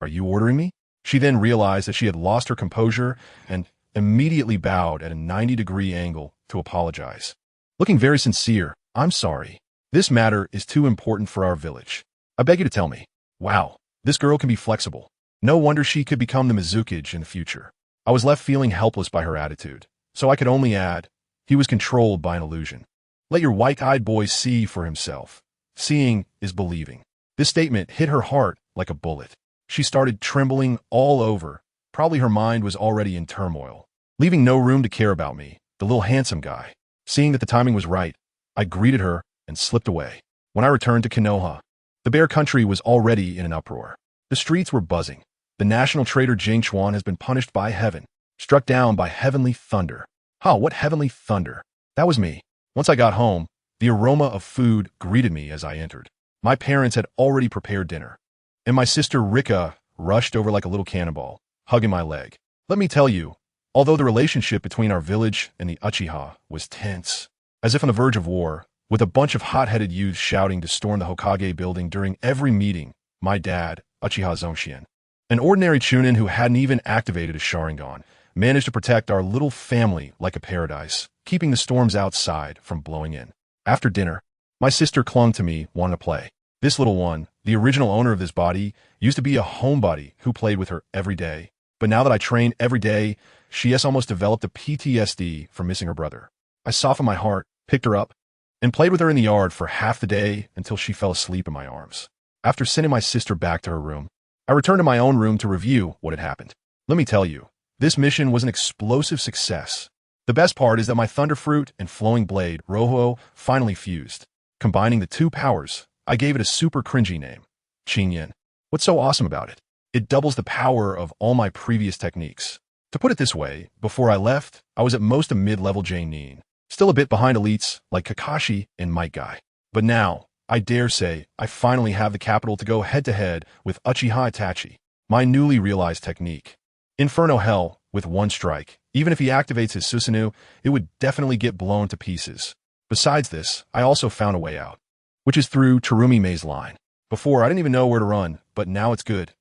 Are you ordering me? She then realized that she had lost her composure and immediately bowed at a 90-degree angle to apologize. Looking very sincere, I'm sorry. This matter is too important for our village. I beg you to tell me. Wow, this girl can be flexible. No wonder she could become the Mizukage in the future. I was left feeling helpless by her attitude, so I could only add, he was controlled by an illusion. Let your white-eyed boy see for himself. Seeing is believing. This statement hit her heart like a bullet. She started trembling all over. Probably her mind was already in turmoil, leaving no room to care about me, the little handsome guy. Seeing that the timing was right, I greeted her and slipped away. When I returned to Konoha, the Bear Country was already in an uproar. The streets were buzzing. The national traitor Jing Chuan has been punished by heaven, struck down by heavenly thunder. What heavenly thunder? That was me. Once I got home, the aroma of food greeted me as I entered. My parents had already prepared dinner, and my sister Rika rushed over like a little cannonball, hugging my leg. Let me tell you, although the relationship between our village and the Uchiha was tense, as if on the verge of war, with a bunch of hot-headed youths shouting to storm the Hokage building during every meeting, my dad, Uchiha Zongyan, an ordinary chunin who hadn't even activated a Sharingan, managed to protect our little family like a paradise, keeping the storms outside from blowing in. After dinner, my sister clung to me, wanting to play. This little one, the original owner of this body, used to be a homebody who played with her every day. But now that I train every day, she has almost developed a PTSD from missing her brother. I softened my heart, picked her up, and played with her in the yard for half the day until she fell asleep in my arms. After sending my sister back to her room, I returned to my own room to review what had happened. Let me tell you, this mission was an explosive success. The best part is that my Thunder Fruit and Flowing Blade, Roho, finally fused. Combining the two powers, I gave it a super cringy name, Qingyan. What's so awesome about it? It doubles the power of all my previous techniques. To put it this way, before I left, I was at most a mid-level J-Nin, still a bit behind elites like Kakashi and Might Guy. But now, I dare say, I finally have the capital to go head-to-head with Uchiha Itachi, my newly realized technique. Inferno Hell, with one strike. Even if he activates his Susanoo, it would definitely get blown to pieces. Besides this, I also found a way out, which is through Terumi Mae's line. Before, I didn't even know where to run, but now it's good.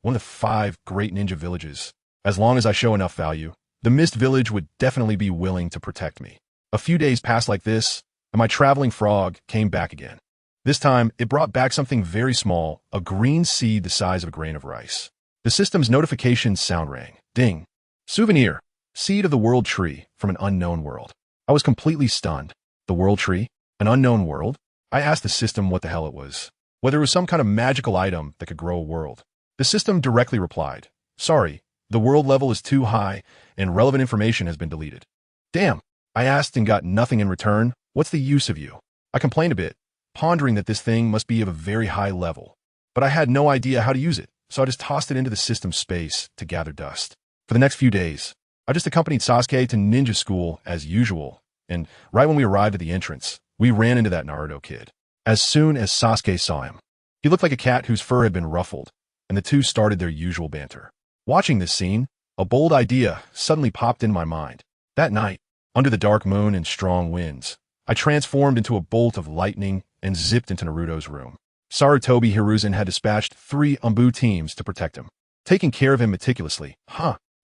One of the 5 great ninja villages. As long as I show enough value, the Mist Village would definitely be willing to protect me. A few days passed like this, and my traveling frog came back again. This time, it brought back something very small, a green seed the size of a grain of rice. The system's notification sound rang. Ding. Souvenir. Seed of the World Tree from an unknown world. I was completely stunned. The World Tree? An unknown world? I asked the system what the hell it was. Whether it was some kind of magical item that could grow a world. The system directly replied, sorry, the world level is too high and relevant information has been deleted. Damn. I asked and got nothing in return. What's the use of you? I complained a bit, pondering that this thing must be of a very high level. But I had no idea how to use it, so I just tossed it into the system's space to gather dust. For the next few days, I just accompanied Sasuke to ninja school as usual, and right when we arrived at the entrance, we ran into that Naruto kid. As soon as Sasuke saw him, he looked like a cat whose fur had been ruffled, and the two started their usual banter. Watching this scene, a bold idea suddenly popped in my mind. That night, under the dark moon and strong winds, I transformed into a bolt of lightning and zipped into Naruto's room. Sarutobi Hiruzen had dispatched 3 Umbu teams to protect him, taking care of him meticulously.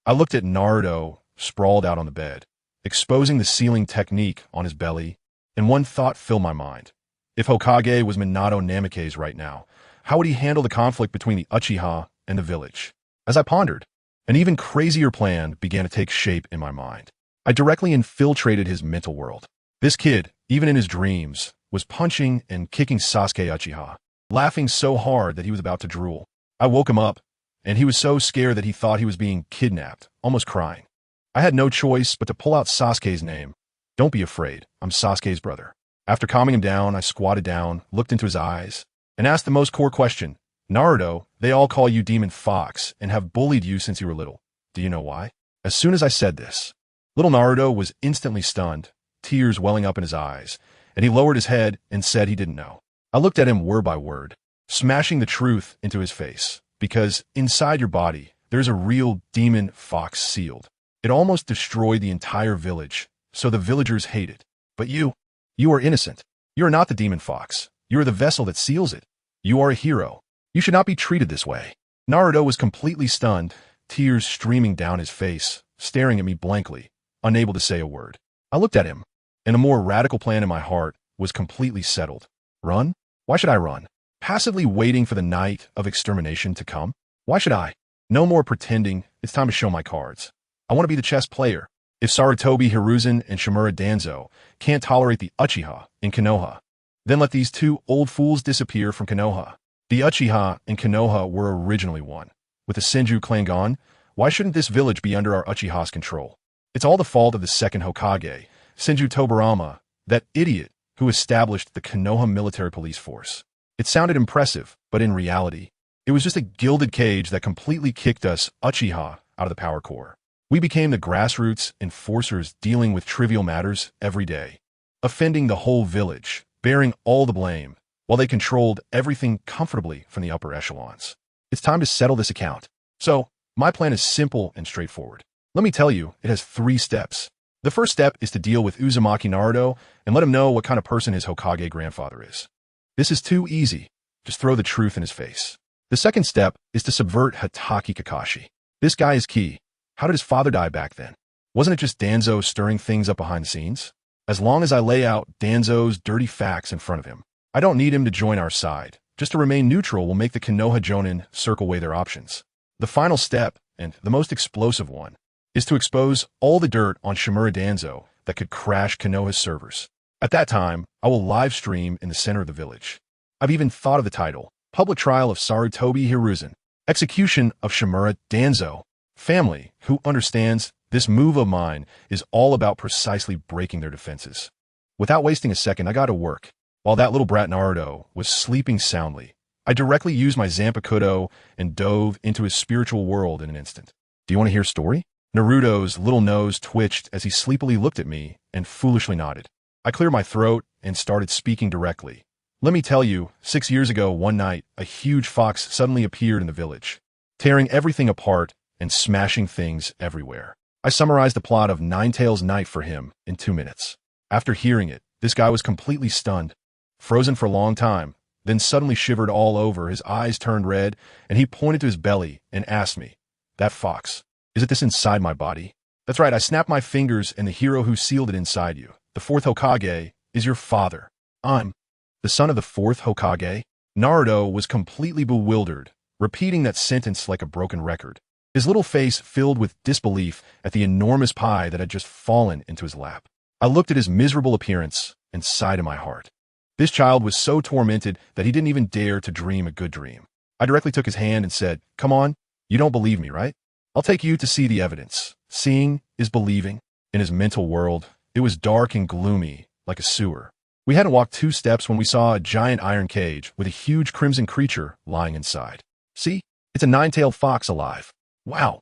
I looked at Naruto, sprawled out on the bed, exposing the sealing technique on his belly, and one thought filled my mind. If Hokage was Minato Namikaze right now, how would he handle the conflict between the Uchiha and the village? As I pondered, an even crazier plan began to take shape in my mind. I directly infiltrated his mental world. This kid, even in his dreams, was punching and kicking Sasuke Uchiha, laughing so hard that he was about to drool. I woke him up, and he was so scared that he thought he was being kidnapped, almost crying. I had no choice but to pull out Sasuke's name. Don't be afraid, I'm Sasuke's brother. After calming him down, I squatted down, looked into his eyes, and asked the most core question. Naruto, they all call you Demon Fox and have bullied you since you were little. Do you know why? As soon as I said this, little Naruto was instantly stunned, tears welling up in his eyes, and he lowered his head and said he didn't know. I looked at him word by word, smashing the truth into his face, because inside your body, there's a real demon fox sealed. It almost destroyed the entire village, so the villagers hate it. But you are innocent. You are not the demon fox. You are the vessel that seals it. You are a hero. You should not be treated this way. Naruto was completely stunned, tears streaming down his face, staring at me blankly, unable to say a word. I looked at him, and a more radical plan in my heart was completely settled. Run? Why should I run? Passively waiting for the night of extermination to come? Why should I? No more pretending. It's time to show my cards. I want to be the chess player. If Sarutobi Hiruzen and Shimura Danzo can't tolerate the Uchiha in Konoha, then let these two old fools disappear from Konoha. The Uchiha and Konoha were originally one. With the Senju clan gone, why shouldn't this village be under our Uchiha's control? It's all the fault of the second Hokage, Senju Tobarama, that idiot who established the Konoha military police force. It sounded impressive, but in reality, it was just a gilded cage that completely kicked us Uchiha out of the power core. We became the grassroots enforcers dealing with trivial matters every day, offending the whole village, bearing all the blame, while they controlled everything comfortably from the upper echelons. It's time to settle this account. So, my plan is simple and straightforward. Let me tell you, it has 3 steps. The first step is to deal with Uzumaki Naruto and let him know what kind of person his Hokage grandfather is. This is too easy. Just throw the truth in his face. The second step is to subvert Hatake Kakashi. This guy is key. How did his father die back then? Wasn't it just Danzo stirring things up behind the scenes? As long as I lay out Danzo's dirty facts in front of him, I don't need him to join our side. Just to remain neutral will make the Konoha Jonin circle weigh their options. The final step, and the most explosive one, is to expose all the dirt on Shimura Danzo that could crash Konoha's servers. At that time, I will live stream in the center of the village. I've even thought of the title, Public Trial of Sarutobi Hiruzen, Execution of Shimura Danzo. Family, who understands this move of mine is all about precisely breaking their defenses. Without wasting a second, I got to work. While that little brat Naruto was sleeping soundly, I directly used my Zanpakuto and dove into his spiritual world in an instant. Do you want to hear a story? Naruto's little nose twitched as he sleepily looked at me and foolishly nodded. I cleared my throat and started speaking directly. Let me tell you, 6 years ago, one night, a huge fox suddenly appeared in the village, tearing everything apart and smashing things everywhere. I summarized the plot of Ninetales' Night for him in 2 minutes. After hearing it, this guy was completely stunned, frozen for a long time, then suddenly shivered all over, his eyes turned red, and he pointed to his belly and asked me, "That fox, is it this inside my body?" That's right, I snapped my fingers, and the hero who sealed it inside you, the 4th Hokage, is your father. I'm the son of the 4th Hokage. Naruto was completely bewildered, repeating that sentence like a broken record, his little face filled with disbelief at the enormous pie that had just fallen into his lap. I looked at his miserable appearance and sighed in my heart. This child was so tormented that he didn't even dare to dream a good dream. I directly took his hand and said, "Come on, you don't believe me, right? I'll take you to see the evidence. Seeing is believing." In his mental world, it was dark and gloomy, like a sewer. We hadn't walked 2 steps when we saw a giant iron cage with a huge crimson creature lying inside. See? It's a 9-tailed fox alive. Wow.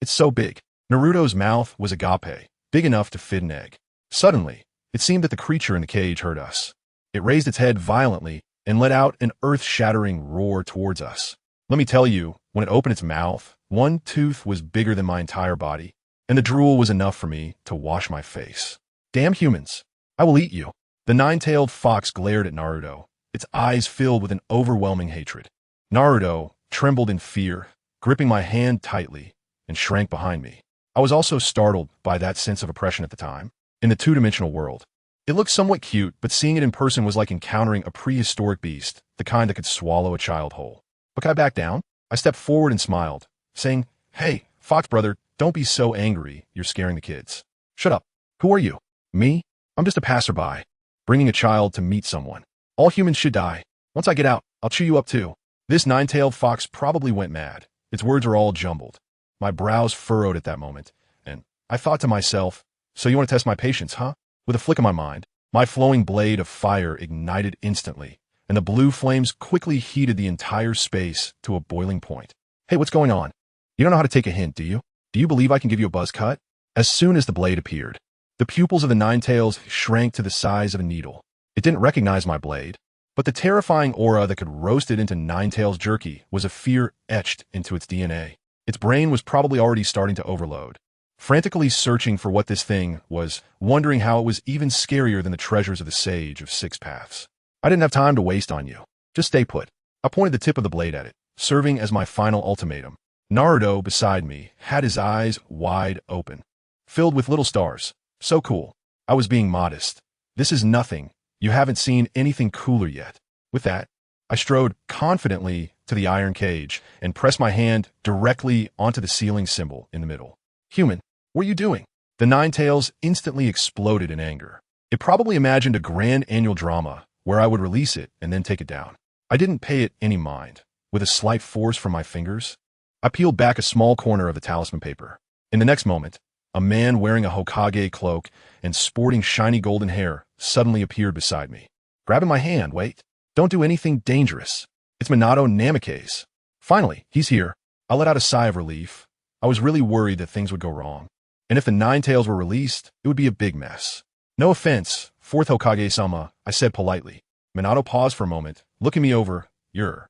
It's so big. Naruto's mouth was agape, big enough to fit an egg. Suddenly, it seemed that the creature in the cage heard us. It raised its head violently and let out an earth-shattering roar towards us. Let me tell you, when it opened its mouth, one tooth was bigger than my entire body, and the drool was enough for me to wash my face. Damn humans, I will eat you. The 9-tailed fox glared at Naruto, its eyes filled with an overwhelming hatred. Naruto trembled in fear, gripping my hand tightly, and shrank behind me. I was also startled by that sense of oppression at the time. In the 2-dimensional world, it looked somewhat cute, but seeing it in person was like encountering a prehistoric beast, the kind that could swallow a child whole. But could I back down? I stepped forward and smiled, saying, "Hey, fox brother, don't be so angry, you're scaring the kids." "Shut up. Who are you?" "Me? I'm just a passerby, bringing a child to meet someone. All humans should die. Once I get out, I'll chew you up too." This 9-tailed fox probably went mad. Its words are all jumbled. My brows furrowed at that moment, and I thought to myself, "So you want to test my patience, huh?" With a flick of my mind, my flowing blade of fire ignited instantly, and the blue flames quickly heated the entire space to a boiling point. "Hey, what's going on? You don't know how to take a hint, do you? Do you believe I can give you a buzz cut?" As soon as the blade appeared, The pupils of the Ninetales shrank to the size of a needle. It didn't recognize my blade, but the terrifying aura that could roast it into Ninetales jerky was a fear etched into its DNA. Its brain was probably already starting to overload, frantically searching for what this thing was, wondering how it was even scarier than the treasures of the Sage of Six Paths. I didn't have time to waste on you. Just stay put. I pointed the tip of the blade at it, serving as my final ultimatum. Naruto, beside me, had his eyes wide open, filled with little stars. So cool. I was being modest. This is nothing. You haven't seen anything cooler yet. With that, I strode confidently to the iron cage and pressed my hand directly onto the ceiling symbol in the middle. Human, what are you doing? The Ninetales instantly exploded in anger. It probably imagined a grand annual drama where I would release it and then take it down. I didn't pay it any mind. With a slight force from my fingers, I peeled back a small corner of the talisman paper. In the next moment, a man wearing a Hokage cloak and sporting shiny golden hair suddenly appeared beside me. Grabbing my hand, wait. Don't do anything dangerous. It's Minato Namikaze. Finally, he's here. I let out a sigh of relief. I was really worried that things would go wrong. And if the Ninetales were released, it would be a big mess. No offense, fourth Hokage-sama, I said politely. Minato paused for a moment, looking me over. You're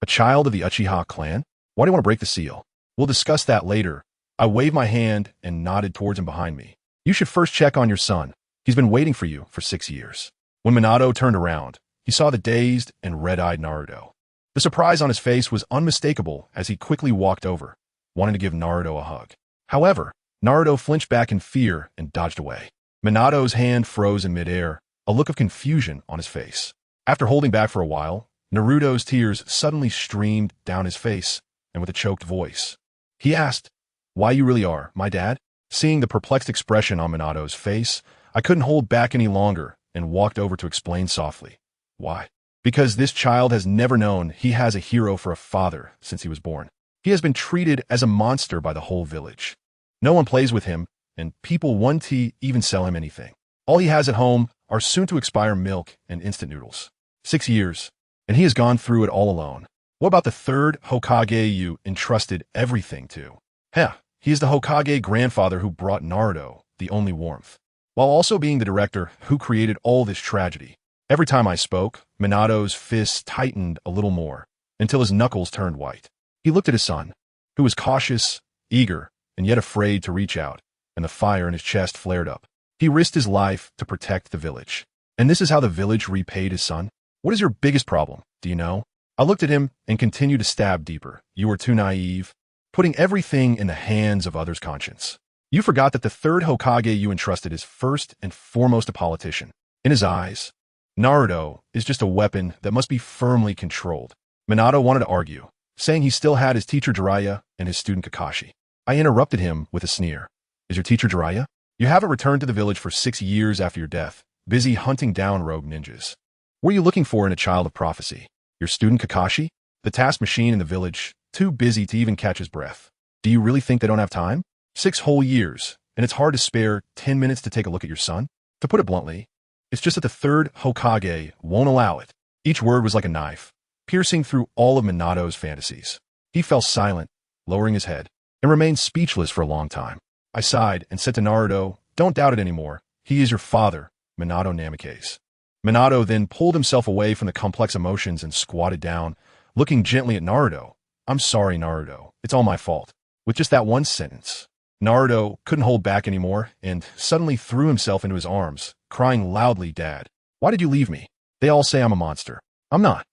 a child of the Uchiha clan? Why do you want to break the seal? We'll discuss that later. I waved my hand and nodded towards him behind me. You should first check on your son. He's been waiting for you for 6 years. When Minato turned around, he saw the dazed and red-eyed Naruto. The surprise on his face was unmistakable as he quickly walked over, wanting to give Naruto a hug. However, Naruto flinched back in fear and dodged away. Minato's hand froze in midair, a look of confusion on his face. After holding back for a while, Naruto's tears suddenly streamed down his face, and with a choked voice, he asked, "Why you really are, my dad?" Seeing the perplexed expression on Minato's face, I couldn't hold back any longer and walked over to explain softly. Why? Because this child has never known he has a hero for a father since he was born. He has been treated as a monster by the whole village. No one plays with him, and people won't even sell him anything. All he has at home are soon-to-expire milk and instant noodles. 6 years, and he has gone through it all alone. What about the third Hokage you entrusted everything to? Heh, he is the Hokage grandfather who brought Naruto the only warmth, while also being the director who created all this tragedy. Every time I spoke, Minato's fists tightened a little more, until his knuckles turned white. He looked at his son, who was cautious, eager, and yet afraid to reach out, and the fire in his chest flared up. He risked his life to protect the village. And this is how the village repaid his son? What is your biggest problem? Do you know? I looked at him and continued to stab deeper. You were too naive, putting everything in the hands of others' conscience. You forgot that the third Hokage you entrusted is first and foremost a politician. In his eyes, Naruto is just a weapon that must be firmly controlled. Minato wanted to argue, saying he still had his teacher Jiraiya and his student Kakashi. I interrupted him with a sneer. Is your teacher Jiraiya? You haven't returned to the village for 6 years after your death, busy hunting down rogue ninjas. What are you looking for in a child of prophecy? Your student Kakashi? The task machine in the village, too busy to even catch his breath. Do you really think they don't have time? 6 whole years, and it's hard to spare 10 minutes to take a look at your son? To put it bluntly, it's just that the third Hokage won't allow it. Each word was like a knife, piercing through all of Minato's fantasies. He fell silent, lowering his head, and remained speechless for a long time. I sighed and said to Naruto, "Don't doubt it anymore. He is your father, Minato Namikaze." Minato then pulled himself away from the complex emotions and squatted down, looking gently at Naruto. "I'm sorry, Naruto. It's all my fault." With just that one sentence, Naruto couldn't hold back anymore and suddenly threw himself into his arms, crying loudly, "Dad, why did you leave me? They all say I'm a monster. I'm not.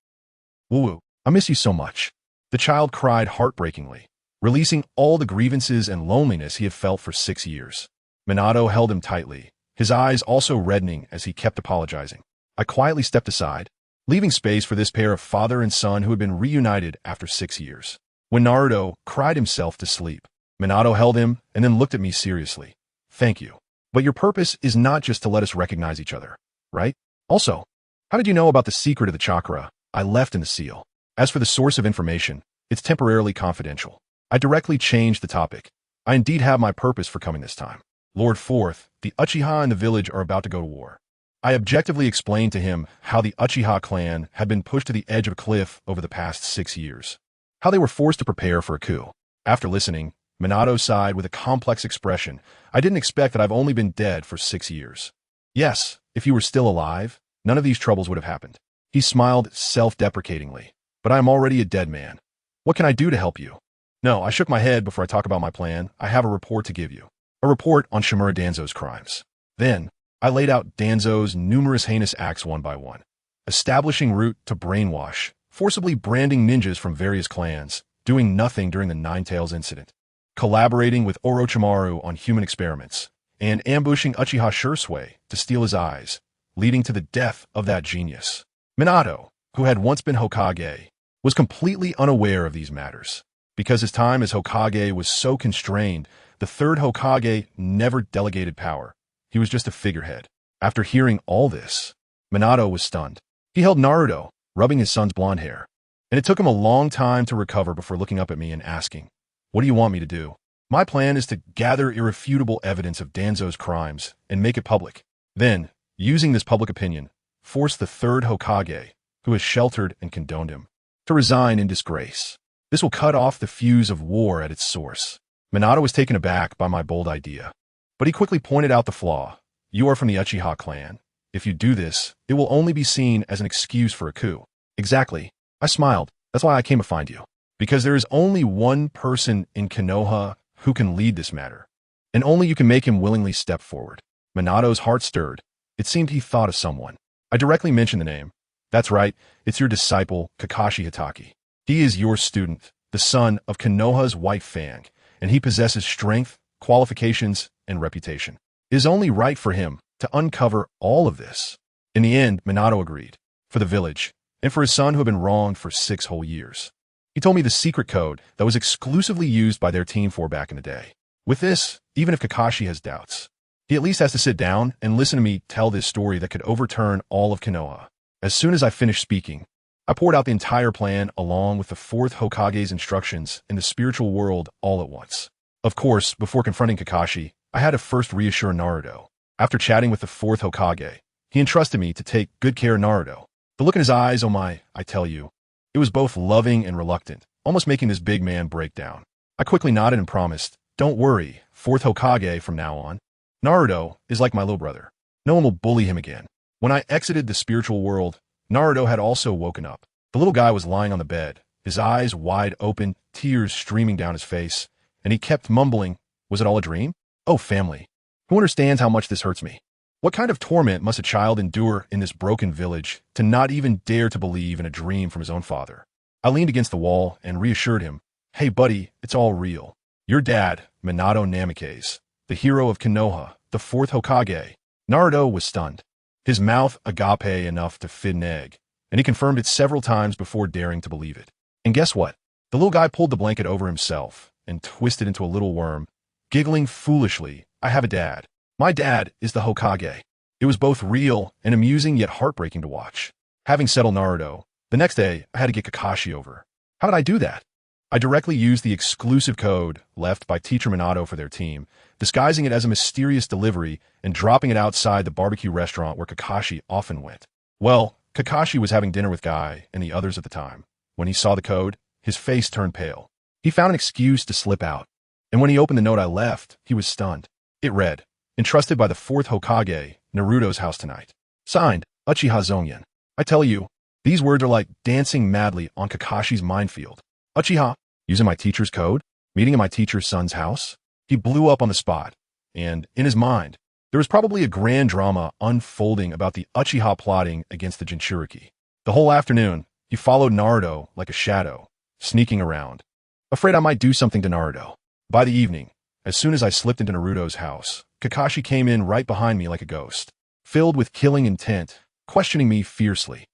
Woo-woo, I miss you so much." The child cried heartbreakingly, releasing all the grievances and loneliness he had felt for 6 years. Minato held him tightly, his eyes also reddening as he kept apologizing. I quietly stepped aside, leaving space for this pair of father and son who had been reunited after 6 years. When Naruto cried himself to sleep, Minato held him and then looked at me seriously. "Thank you. But your purpose is not just to let us recognize each other, right? Also, how did you know about the secret of the chakra I left in the seal? As for the source of information, it's temporarily confidential." I directly changed the topic. I indeed have my purpose for coming this time. Lord Fourth, the Uchiha and the village are about to go to war. I objectively explained to him how the Uchiha clan had been pushed to the edge of a cliff over the past 6 years, how they were forced to prepare for a coup. After listening, Minato sighed with a complex expression. I didn't expect that I've only been dead for 6 years. Yes, if you were still alive, none of these troubles would have happened. He smiled self-deprecatingly. But I am already a dead man. What can I do to help you? No, I shook my head before I talk about my plan. I have a report to give you. A report on Shimura Danzo's crimes. Then, I laid out Danzo's numerous heinous acts one by one. Establishing route to brainwash, forcibly branding ninjas from various clans, doing nothing during the Nine Tails incident, collaborating with Orochimaru on human experiments, and ambushing Uchiha Shursui to steal his eyes, leading to the death of that genius. Minato, who had once been Hokage, was completely unaware of these matters. Because his time as Hokage was so constrained, the third Hokage never delegated power. He was just a figurehead. After hearing all this, Minato was stunned. He held Naruto, rubbing his son's blonde hair. And it took him a long time to recover before looking up at me and asking, "What do you want me to do?" My plan is to gather irrefutable evidence of Danzo's crimes and make it public. Then, using this public opinion, force the third Hokage, who has sheltered and condoned him, to resign in disgrace. This will cut off the fuse of war at its source. Minato was taken aback by my bold idea, but he quickly pointed out the flaw. You are from the Uchiha clan. If you do this, it will only be seen as an excuse for a coup. Exactly. I smiled. That's why I came to find you. Because there is only one person in Konoha who can lead this matter, and only you can make him willingly step forward. Minato's heart stirred. It seemed he thought of someone. I directly mentioned the name. That's right, it's your disciple, Kakashi Hatake. He is your student, the son of Konoha's White Fang, and he possesses strength, qualifications, and reputation. It is only right for him to uncover all of this. In the end, Minato agreed, for the village, and for his son who had been wronged for 6 whole years. He told me the secret code that was exclusively used by their team for back in the day. With this, even if Kakashi has doubts, he at least has to sit down and listen to me tell this story that could overturn all of Konoha. As soon as I finished speaking, I poured out the entire plan along with the 4th Hokage's instructions in the spiritual world all at once. Of course, before confronting Kakashi, I had to first reassure Naruto. After chatting with the 4th Hokage, he entrusted me to take good care of Naruto. The look in his eyes, oh my, I tell you, it was both loving and reluctant, almost making this big man break down. I quickly nodded and promised, don't worry, 4th Hokage from now on. Naruto is like my little brother. No one will bully him again. When I exited the spiritual world, Naruto had also woken up. The little guy was lying on the bed, his eyes wide open, tears streaming down his face, and he kept mumbling, was it all a dream? Oh, family. Who understands how much this hurts me? What kind of torment must a child endure in this broken village to not even dare to believe in a dream from his own father? I leaned against the wall and reassured him, hey buddy, it's all real. Your dad, Minato Namikaze, the hero of Konoha, the 4th Hokage. Naruto was stunned. His mouth agape enough to fit an egg, and he confirmed it several times before daring to believe it. And guess what? The little guy pulled the blanket over himself and twisted into a little worm, giggling foolishly. I have a dad. My dad is the Hokage. It was both real and amusing yet heartbreaking to watch. Having settled Naruto, the next day I had to get Kakashi over. How did I do that? I directly used the exclusive code left by Teacher Minato for their team, disguising it as a mysterious delivery and dropping it outside the barbecue restaurant where Kakashi often went. Well, Kakashi was having dinner with Guy and the others at the time. When he saw the code, his face turned pale. He found an excuse to slip out, and when he opened the note I left, he was stunned. It read, entrusted by the 4th Hokage, Naruto's house tonight. Signed, Uchiha Zongyan. I tell you, these words are like dancing madly on Kakashi's minefield. Uchiha, using my teacher's code, meeting in my teacher's son's house. He blew up on the spot, and, in his mind, there was probably a grand drama unfolding about the Uchiha plotting against the Jinchuriki. The whole afternoon, he followed Naruto like a shadow, sneaking around, afraid I might do something to Naruto. By the evening, as soon as I slipped into Naruto's house, Kakashi came in right behind me like a ghost, filled with killing intent, questioning me fiercely.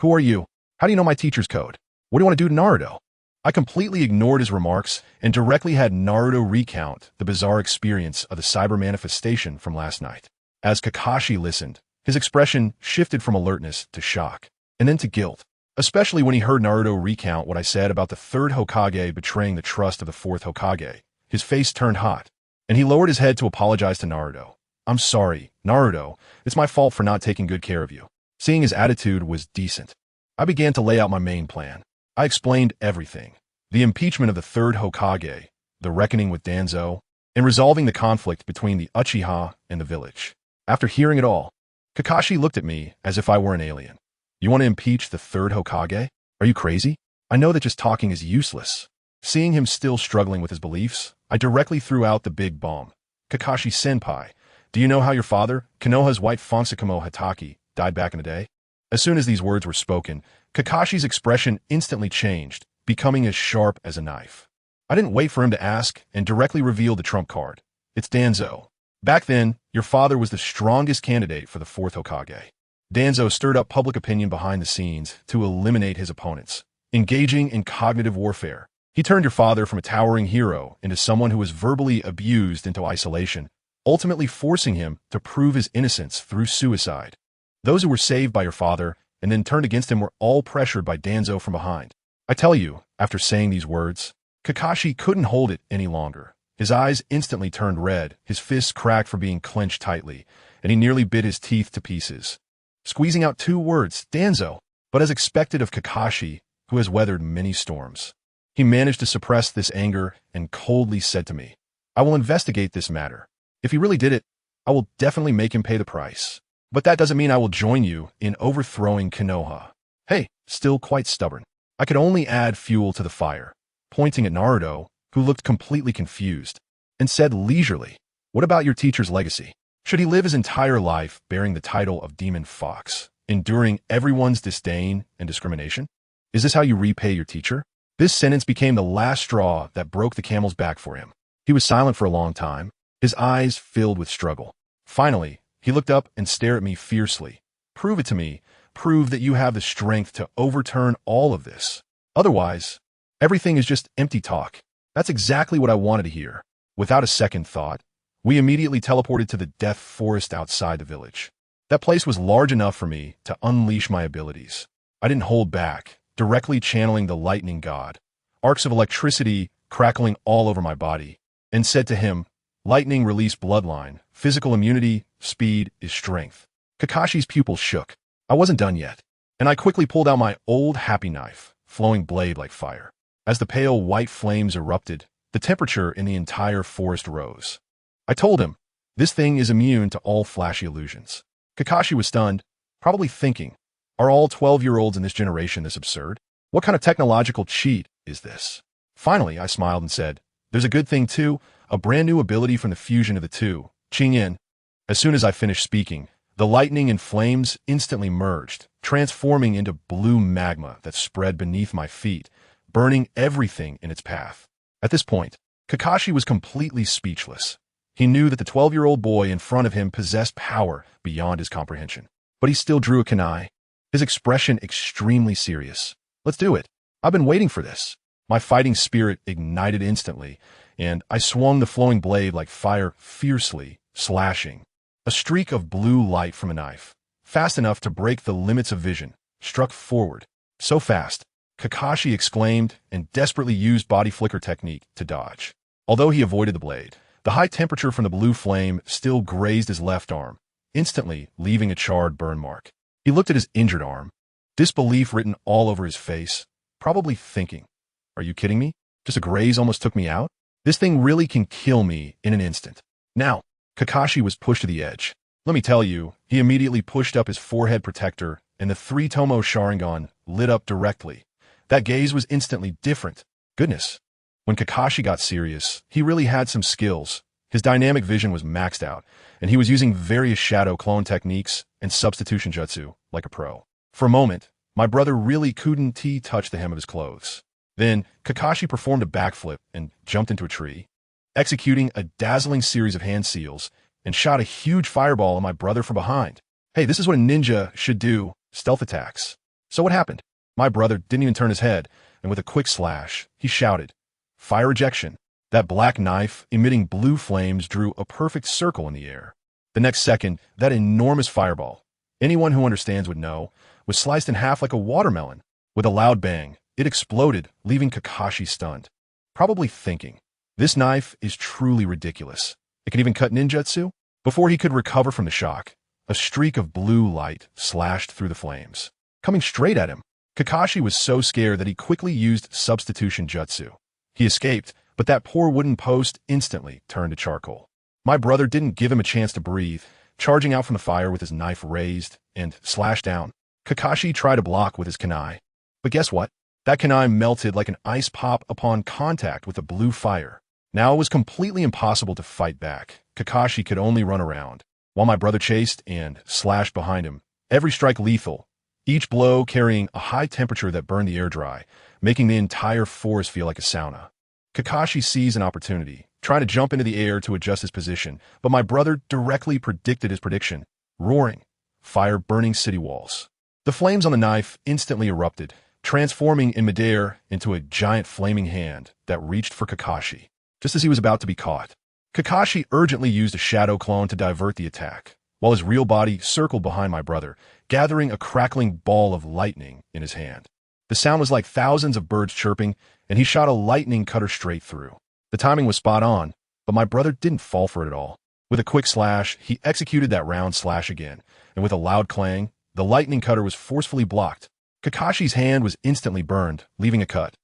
Who are you? How do you know my teacher's code? What do you want to do to Naruto? I completely ignored his remarks and directly had Naruto recount the bizarre experience of the cyber manifestation from last night. As Kakashi listened, his expression shifted from alertness to shock, and then to guilt, especially when he heard Naruto recount what I said about the 3rd Hokage betraying the trust of the 4th Hokage. His face turned hot, and he lowered his head to apologize to Naruto. I'm sorry, Naruto, it's my fault for not taking good care of you. Seeing his attitude was decent, I began to lay out my main plan. I explained everything. The impeachment of the 3rd Hokage, the reckoning with Danzo, and resolving the conflict between the Uchiha and the village. After hearing it all, Kakashi looked at me as if I were an alien. You want to impeach the third Hokage? Are you crazy? I know that just talking is useless. Seeing him still struggling with his beliefs, I directly threw out the big bomb. Kakashi-senpai, do you know how your father, Konoha's white Fonsakamo Hatake, died back in the day? As soon as these words were spoken, Kakashi's expression instantly changed, becoming as sharp as a knife. I didn't wait for him to ask and directly revealed the trump card. It's Danzo. Back then, your father was the strongest candidate for the fourth Hokage. Danzo stirred up public opinion behind the scenes to eliminate his opponents, engaging in cognitive warfare. He turned your father from a towering hero into someone who was verbally abused into isolation, ultimately forcing him to prove his innocence through suicide. Those who were saved by your father and then turned against him were all pressured by Danzo from behind. I tell you, after saying these words, Kakashi couldn't hold it any longer. His eyes instantly turned red, his fists cracked from being clenched tightly, and he nearly bit his teeth to pieces. Squeezing out two words, Danzo, but as expected of Kakashi, who has weathered many storms. He managed to suppress this anger and coldly said to me, I will investigate this matter. If he really did it, I will definitely make him pay the price. But that doesn't mean I will join you in overthrowing Konoha. Hey, still quite stubborn. I could only add fuel to the fire, pointing at Naruto, who looked completely confused, and said leisurely, what about your teacher's legacy? Should he live his entire life bearing the title of Demon Fox, enduring everyone's disdain and discrimination? Is this how you repay your teacher? This sentence became the last straw that broke the camel's back for him. He was silent for a long time, his eyes filled with struggle. Finally, he looked up and stared at me fiercely. Prove it to me. Prove that you have the strength to overturn all of this. Otherwise, everything is just empty talk. That's exactly what I wanted to hear. Without a second thought, we immediately teleported to the death forest outside the village. That place was large enough for me to unleash my abilities. I didn't hold back, directly channeling the lightning god, arcs of electricity crackling all over my body, and said to him, lightning release bloodline, physical immunity, speed is strength. Kakashi's pupils shook. I wasn't done yet, and I quickly pulled out my old happy knife, flowing blade like fire. As the pale white flames erupted, the temperature in the entire forest rose. I told him, this thing is immune to all flashy illusions. Kakashi was stunned, probably thinking, are all 12-year-olds in this generation this absurd? What kind of technological cheat is this? Finally, I smiled and said, there's a good thing too, a brand new ability from the fusion of the two, Qingyin. As soon as I finished speaking, the lightning and flames instantly merged, transforming into blue magma that spread beneath my feet, burning everything in its path. At this point, Kakashi was completely speechless. He knew that the 12-year-old boy in front of him possessed power beyond his comprehension. But he still drew a kunai, his expression extremely serious. Let's do it. I've been waiting for this. My fighting spirit ignited instantly, and I swung the flowing blade like fire fiercely, slashing. A streak of blue light from a knife, fast enough to break the limits of vision, struck forward. So fast, Kakashi exclaimed and desperately used body flicker technique to dodge. Although he avoided the blade, the high temperature from the blue flame still grazed his left arm, instantly leaving a charred burn mark. He looked at his injured arm, disbelief written all over his face, probably thinking, are you kidding me? Just a graze almost took me out? This thing really can kill me in an instant. Now, Kakashi was pushed to the edge. Let me tell you, he immediately pushed up his forehead protector, and the three-tomo Sharingan lit up directly. That gaze was instantly different. Goodness. When Kakashi got serious, he really had some skills. His dynamic vision was maxed out, and he was using various shadow clone techniques and substitution jutsu like a pro. For a moment, my brother really couldn't touch the hem of his clothes. Then, Kakashi performed a backflip and jumped into a tree, executing a dazzling series of hand seals, and shot a huge fireball at my brother from behind. Hey, this is what a ninja should do, stealth attacks. So what happened? My brother didn't even turn his head, and with a quick slash, he shouted, fire ejection. That black knife, emitting blue flames, drew a perfect circle in the air. The next second, that enormous fireball, anyone who understands would know, was sliced in half like a watermelon. With a loud bang, it exploded, leaving Kakashi stunned, probably thinking, this knife is truly ridiculous. It can even cut ninjutsu? Before he could recover from the shock, a streak of blue light slashed through the flames, coming straight at him. Kakashi was so scared that he quickly used substitution jutsu. He escaped, but that poor wooden post instantly turned to charcoal. My brother didn't give him a chance to breathe, charging out from the fire with his knife raised and slashed down. Kakashi tried to block with his kunai. But guess what? That kunai melted like an ice pop upon contact with the blue fire. Now it was completely impossible to fight back. Kakashi could only run around, while my brother chased and slashed behind him, every strike lethal, each blow carrying a high temperature that burned the air dry, making the entire forest feel like a sauna. Kakashi seized an opportunity, trying to jump into the air to adjust his position, but my brother directly predicted his prediction, roaring, fire burning city walls. The flames on the knife instantly erupted, transforming in midair into a giant flaming hand that reached for Kakashi, just as he was about to be caught. Kakashi urgently used a shadow clone to divert the attack, while his real body circled behind my brother, gathering a crackling ball of lightning in his hand. The sound was like thousands of birds chirping, and he shot a lightning cutter straight through. The timing was spot on, but my brother didn't fall for it at all. With a quick slash, he executed that round slash again, and with a loud clang, the lightning cutter was forcefully blocked. Kakashi's hand was instantly burned, leaving a cut,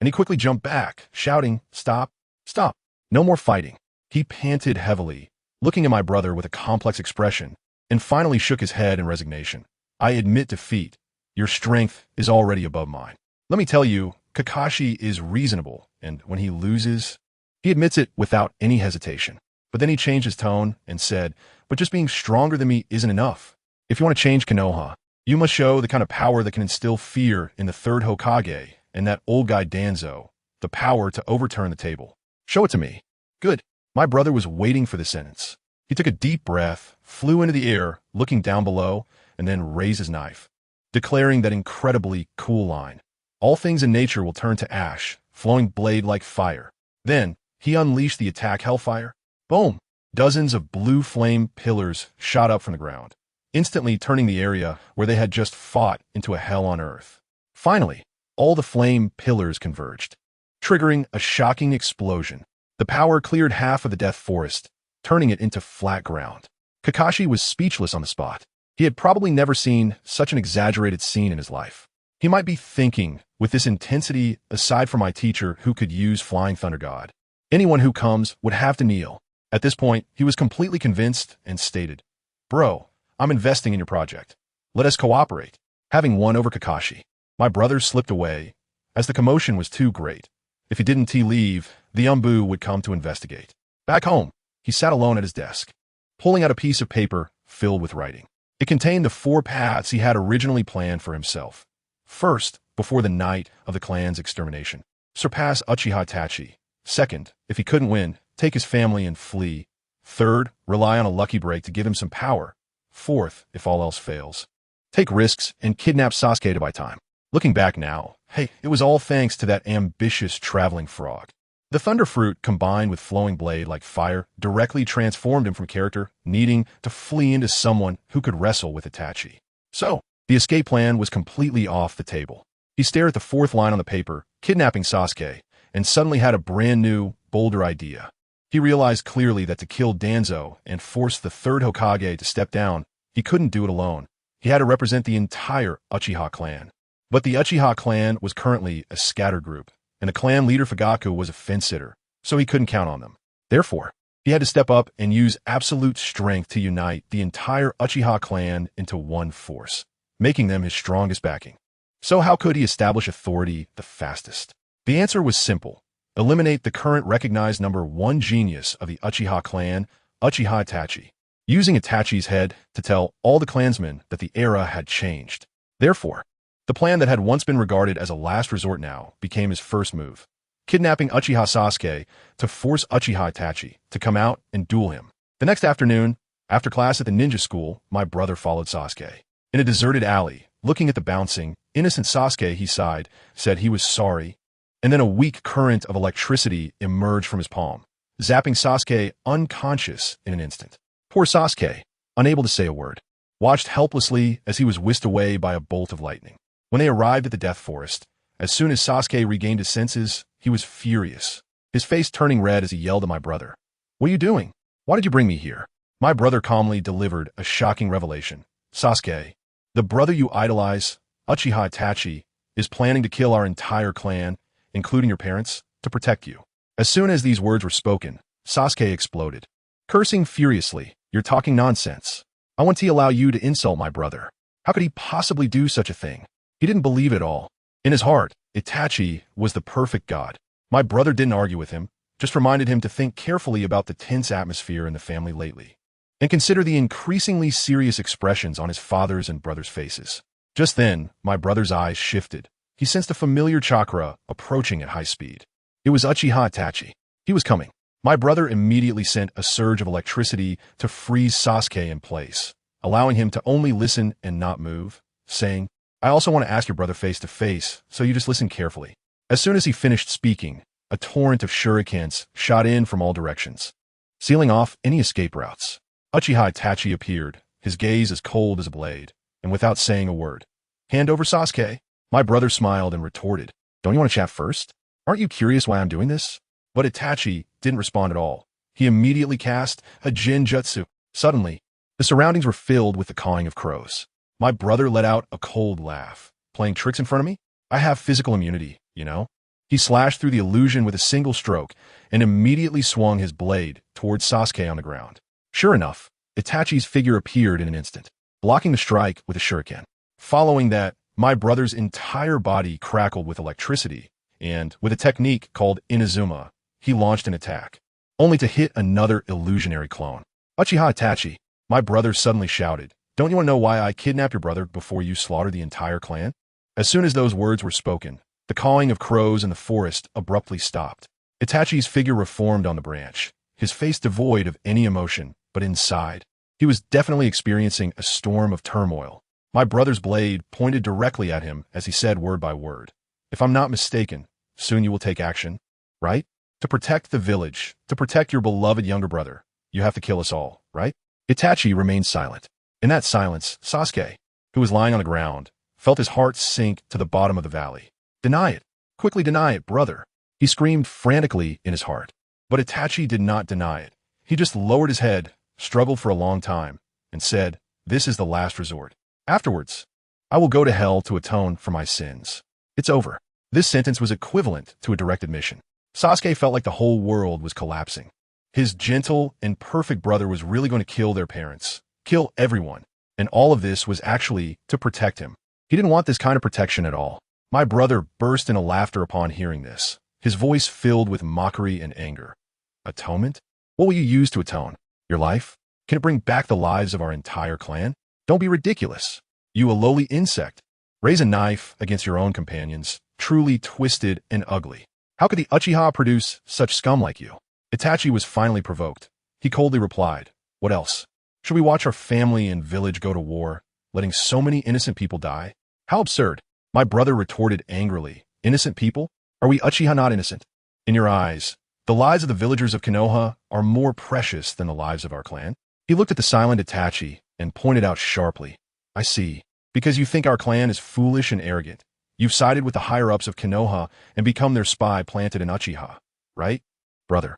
and he quickly jumped back, shouting, "Stop, stop, no more fighting." He panted heavily, looking at my brother with a complex expression, and finally shook his head in resignation. "I admit defeat. Your strength is already above mine. Let me tell you, Kakashi is reasonable, and when he loses, he admits it without any hesitation." But then he changed his tone and said, "But just being stronger than me isn't enough. If you want to change Konoha, you must show the kind of power that can instill fear in the third Hokage and that old guy Danzo, the power to overturn the table. Show it to me." "Good." My brother was waiting for the sentence. He took a deep breath, flew into the air, looking down below, and then raised his knife, declaring that incredibly cool line. "All things in nature will turn to ash, flowing blade like fire." Then he unleashed the attack hellfire. Boom! Dozens of blue flame pillars shot up from the ground, instantly turning the area where they had just fought into a hell on earth. Finally, all the flame pillars converged, triggering a shocking explosion. The power cleared half of the death forest, turning it into flat ground. Kakashi was speechless on the spot. He had probably never seen such an exaggerated scene in his life. He might be thinking, with this intensity, aside from my teacher who could use Flying Thunder God, anyone who comes would have to kneel. At this point, he was completely convinced and stated, "Bro, I'm investing in your project. Let us cooperate." Having won over Kakashi, my brother slipped away, as the commotion was too great. If he didn't leave, the Umbu would come to investigate. Back home, he sat alone at his desk, pulling out a piece of paper filled with writing. It contained the 4 paths he had originally planned for himself. First, before the night of the clan's extermination, surpass Uchiha Itachi. Second, if he couldn't win, take his family and flee. Third, rely on a lucky break to give him some power. Fourth, if all else fails, take risks and kidnap Sasuke to buy time. Looking back now, hey, it was all thanks to that ambitious traveling frog. The thunder fruit, combined with flowing blade like fire, directly transformed him from character needing to flee into someone who could wrestle with Itachi. So, the escape plan was completely off the table. He stared at the 4th line on the paper, kidnapping Sasuke, and suddenly had a brand new, bolder idea. He realized clearly that to kill Danzo and force the 3rd Hokage to step down, he couldn't do it alone. He had to represent the entire Uchiha clan. But the Uchiha clan was currently a scattered group, and the clan leader Fugaku was a fence-sitter, so he couldn't count on them. Therefore, he had to step up and use absolute strength to unite the entire Uchiha clan into one force, making them his strongest backing. So how could he establish authority the fastest? The answer was simple. Eliminate the current recognized number 1 genius of the Uchiha clan, Uchiha Itachi, using Itachi's head to tell all the clansmen that the era had changed. Therefore, the plan that had once been regarded as a last resort now became his first move, kidnapping Uchiha Sasuke to force Uchiha Itachi to come out and duel him. The next afternoon, after class at the ninja school, my brother followed Sasuke. In a deserted alley, looking at the bouncing, innocent Sasuke, he sighed, said he was sorry, and then a weak current of electricity emerged from his palm, zapping Sasuke unconscious in an instant. Poor Sasuke, unable to say a word, watched helplessly as he was whisked away by a bolt of lightning. When they arrived at the Death Forest, as soon as Sasuke regained his senses, he was furious, his face turning red as he yelled at my brother. "What are you doing? Why did you bring me here?" My brother calmly delivered a shocking revelation. "Sasuke, the brother you idolize, Uchiha Itachi, is planning to kill our entire clan, including your parents, to protect you. As soon as these words were spoken, Sasuke exploded, cursing furiously. "You're talking nonsense. I want to allow you to insult my brother. How could he possibly do such a thing?" He didn't believe it all. In his heart, Itachi was the perfect god. My brother didn't argue with him, just reminded him to think carefully about the tense atmosphere in the family lately, and consider the increasingly serious expressions on his father's and brother's faces. Just then, my brother's eyes shifted. He sensed a familiar chakra approaching at high speed. It was Uchiha Itachi. He was coming. My brother immediately sent a surge of electricity to freeze Sasuke in place, allowing him to only listen and not move, saying, "I also want to ask your brother face to face, so you just listen carefully." As soon as he finished speaking, a torrent of shurikens shot in from all directions, sealing off any escape routes. Uchiha Itachi appeared, his gaze as cold as a blade, and without saying a word. "Hand over Sasuke." My brother smiled and retorted, "Don't you want to chat first? Aren't you curious why I'm doing this?" But Itachi didn't respond at all. He immediately cast a Jinjutsu. Suddenly, the surroundings were filled with the cawing of crows. My brother let out a cold laugh. "Playing tricks in front of me? I have physical immunity, you know?" He slashed through the illusion with a single stroke and immediately swung his blade towards Sasuke on the ground. Sure enough, Itachi's figure appeared in an instant, blocking the strike with a shuriken. Following that, my brother's entire body crackled with electricity, and, with a technique called Inazuma, he launched an attack, only to hit another illusionary clone. "Uchiha Itachi," my brother suddenly shouted, "don't you want to know why I kidnapped your brother before you slaughtered the entire clan?" As soon as those words were spoken, the cawing of crows in the forest abruptly stopped. Itachi's figure reformed on the branch, his face devoid of any emotion, but inside, he was definitely experiencing a storm of turmoil. My brother's blade pointed directly at him as he said word by word, "If I'm not mistaken, soon you will take action, right? To protect the village, to protect your beloved younger brother, you have to kill us all, right?" Itachi remained silent. In that silence, Sasuke, who was lying on the ground, felt his heart sink to the bottom of the valley. "Deny it. Quickly deny it, brother," he screamed frantically in his heart. But Itachi did not deny it. He just lowered his head, struggled for a long time, and said, "This is the last resort. Afterwards, I will go to hell to atone for my sins. It's over." This sentence was equivalent to a direct admission. Sasuke felt like the whole world was collapsing. His gentle and perfect brother was really going to kill their parents, kill everyone, and all of this was actually to protect him. He didn't want this kind of protection at all. My brother burst into laughter upon hearing this, his voice filled with mockery and anger. "Atonement? What will you use to atone? Your life? Can it bring back the lives of our entire clan? Don't be ridiculous. You, a lowly insect, raise a knife against your own companions, truly twisted and ugly. How could the Uchiha produce such scum like you?" Itachi was finally provoked. He coldly replied, "What else? Should we watch our family and village go to war, letting so many innocent people die? How absurd." My brother retorted angrily, "Innocent people? Are we Uchiha not innocent? In your eyes, the lives of the villagers of Konoha are more precious than the lives of our clan?" He looked at the silent Itachi and pointed out sharply, "I see. Because you think our clan is foolish and arrogant, you've sided with the higher-ups of Konoha and become their spy planted in Uchiha, right? Brother,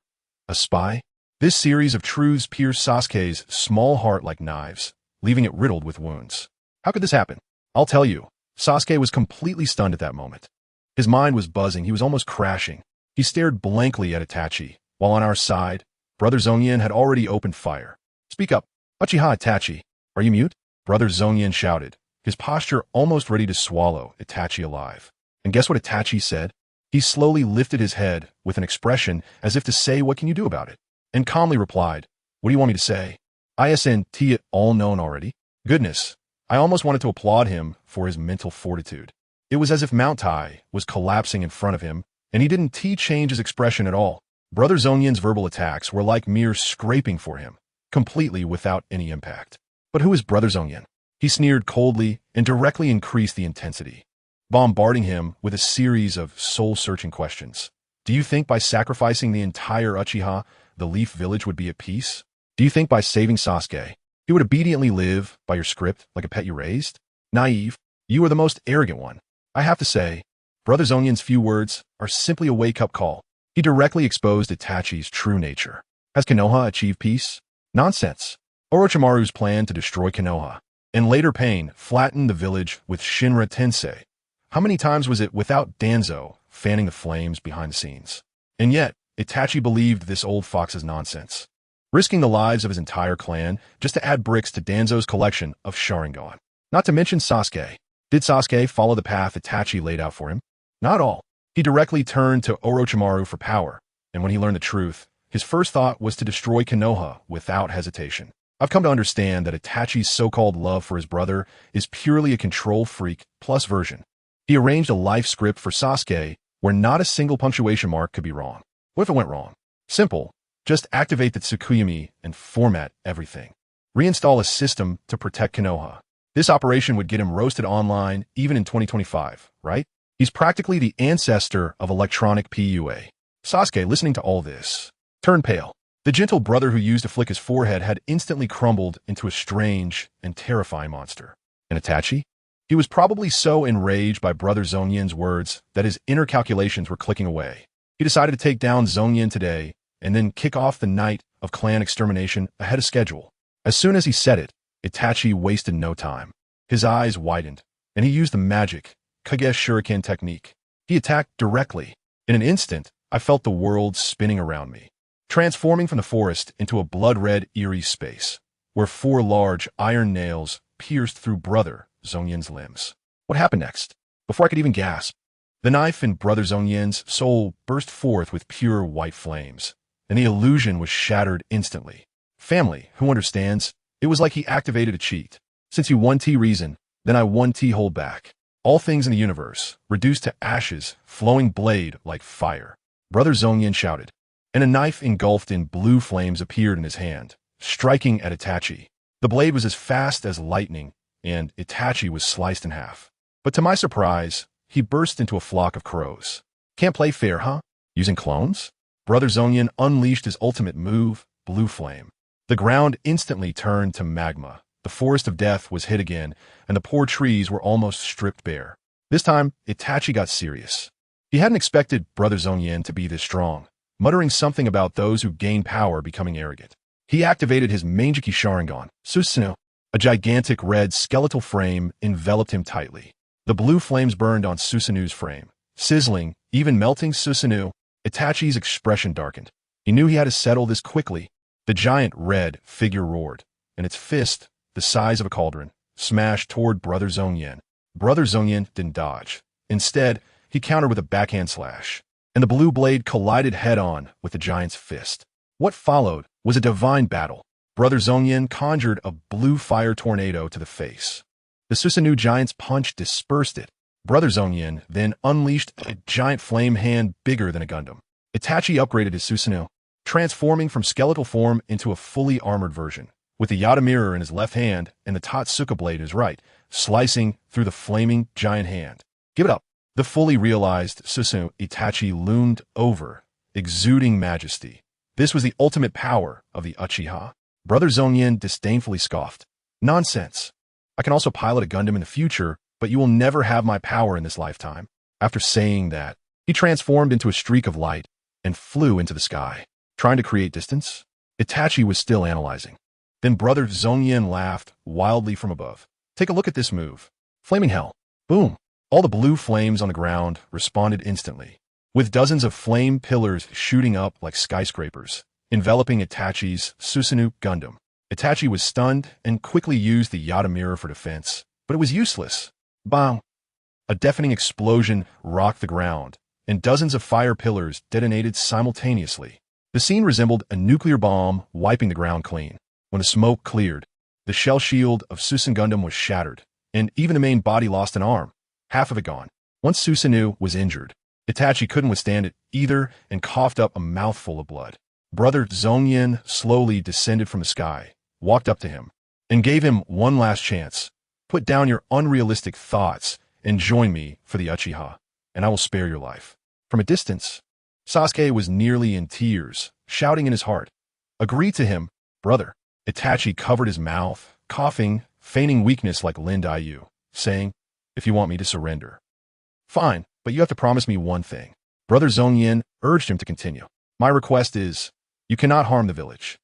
a spy?" This series of truths pierced Sasuke's small heart like knives, leaving it riddled with wounds. How could this happen? I'll tell you. Sasuke was completely stunned at that moment. His mind was buzzing, he was almost crashing. He stared blankly at Itachi, while on our side, Brother Zongyan had already opened fire. "Speak up. Uchiha Itachi, are you mute?" Brother Zongyan shouted, his posture almost ready to swallow Itachi alive. And guess what Itachi said? He slowly lifted his head with an expression as if to say, "What can you do about it?" And calmly replied, "What do you want me to say? Isn't it all known already?" Goodness, I almost wanted to applaud him for his mental fortitude. It was as if Mount Tai was collapsing in front of him, and he didn't change his expression at all. Brother Zongyan's verbal attacks were like mere scraping for him, completely without any impact. But who is Brother Zongyan? He sneered coldly and directly increased the intensity, bombarding him with a series of soul-searching questions. "Do you think by sacrificing the entire Uchiha, the Leaf Village would be at peace? Do you think by saving Sasuke, he would obediently live by your script like a pet you raised? Naive, you are the most arrogant one." I have to say, Brother Zongyan's few words are simply a wake-up call. He directly exposed Itachi's true nature. Has Konoha achieved peace? Nonsense. Orochimaru's plan to destroy Konoha, and later Pain flattened the village with Shinra Tensei. How many times was it without Danzo fanning the flames behind the scenes? And yet, Itachi believed this old fox's nonsense, risking the lives of his entire clan just to add bricks to Danzo's collection of Sharingan. Not to mention Sasuke. Did Sasuke follow the path Itachi laid out for him? Not all. He directly turned to Orochimaru for power, and when he learned the truth, his first thought was to destroy Konoha without hesitation. I've come to understand that Itachi's so-called love for his brother is purely a control freak plus version. He arranged a life script for Sasuke where not a single punctuation mark could be wrong. What if it went wrong? Simple. Just activate the Tsukuyomi and format everything. Reinstall a system to protect Konoha. This operation would get him roasted online even in 2025, right? He's practically the ancestor of electronic PUA. Sasuke, listening to all this, turned pale. The gentle brother who used to flick his forehead had instantly crumbled into a strange and terrifying monster. And Itachi? He was probably so enraged by Brother Zongyan's words that his inner calculations were clicking away. He decided to take down Zongyan today and then kick off the night of clan extermination ahead of schedule. As soon as he said it, Itachi wasted no time. His eyes widened, and he used the magic Kage Shuriken technique. He attacked directly. In an instant, I felt the world spinning around me, transforming from the forest into a blood-red, eerie space, where 4 large iron nails pierced through Brother Zongyan's limbs. What happened next? Before I could even gasp, the knife in Brother Zongyan's soul burst forth with pure white flames, and the illusion was shattered instantly. Family, who understands? It was like he activated a cheat. Since you 1T reason, then I 1T hold back. All things in the universe, reduced to ashes, flowing blade like fire. Brother Zongyan shouted, and a knife engulfed in blue flames appeared in his hand, striking at Itachi. The blade was as fast as lightning, and Itachi was sliced in half. But to my surprise, he burst into a flock of crows. Can't play fair, huh? Using clones? Brother Zongyan unleashed his ultimate move, Blue Flame. The ground instantly turned to magma. The forest of death was hit again, and the poor trees were almost stripped bare. This time, Itachi got serious. He hadn't expected Brother Zongyan to be this strong, muttering something about those who gain power becoming arrogant. He activated his Manjiki Sharingan, Susanoo. A gigantic red skeletal frame enveloped him tightly. The blue flames burned on Susanoo's frame, sizzling, even melting Susanoo. Itachi's expression darkened. He knew he had to settle this quickly. The giant red figure roared, and its fist, the size of a cauldron, smashed toward Brother Zongyan. Brother Zongyan didn't dodge. Instead, he countered with a backhand slash, and the blue blade collided head-on with the giant's fist. What followed was a divine battle. Brother Zongyan conjured a blue fire tornado to the face. The Susanoo giant's punch dispersed it. Brother Zongyan then unleashed a giant flame hand bigger than a Gundam. Itachi upgraded his Susanoo, transforming from skeletal form into a fully armored version, with the Yata mirror in his left hand and the Totsuka blade in his right, slicing through the flaming giant hand. Give it up. The fully realized Susanoo Itachi loomed over, exuding majesty. This was the ultimate power of the Uchiha. Brother Zongyan disdainfully scoffed. Nonsense. I can also pilot a Gundam in the future, but you will never have my power in this lifetime. After saying that, he transformed into a streak of light and flew into the sky, trying to create distance. Itachi was still analyzing. Then Brother Zongyan laughed wildly from above. Take a look at this move. Flaming hell. Boom. All the blue flames on the ground responded instantly, with dozens of flame pillars shooting up like skyscrapers, enveloping Itachi's Susanoo Gundam. Itachi was stunned and quickly used the Yata mirror for defense, but it was useless. Bang! A deafening explosion rocked the ground, and dozens of fire pillars detonated simultaneously. The scene resembled a nuclear bomb wiping the ground clean. When the smoke cleared, the shell shield of Susan Gundam was shattered, and even the main body lost an arm, half of it gone. Once Susanoo was injured, Itachi couldn't withstand it either and coughed up a mouthful of blood. Brother Zongyan slowly descended from the sky, walked up to him, and gave him one last chance. Put down your unrealistic thoughts and join me for the Uchiha, and I will spare your life. From a distance, Sasuke was nearly in tears, shouting in his heart, "Agree to him, brother." Itachi covered his mouth, coughing, feigning weakness like Lin Daiyu, saying, "If you want me to surrender." "Fine, but you have to promise me one thing." Brother Zongyan urged him to continue. "My request is, you cannot harm the village."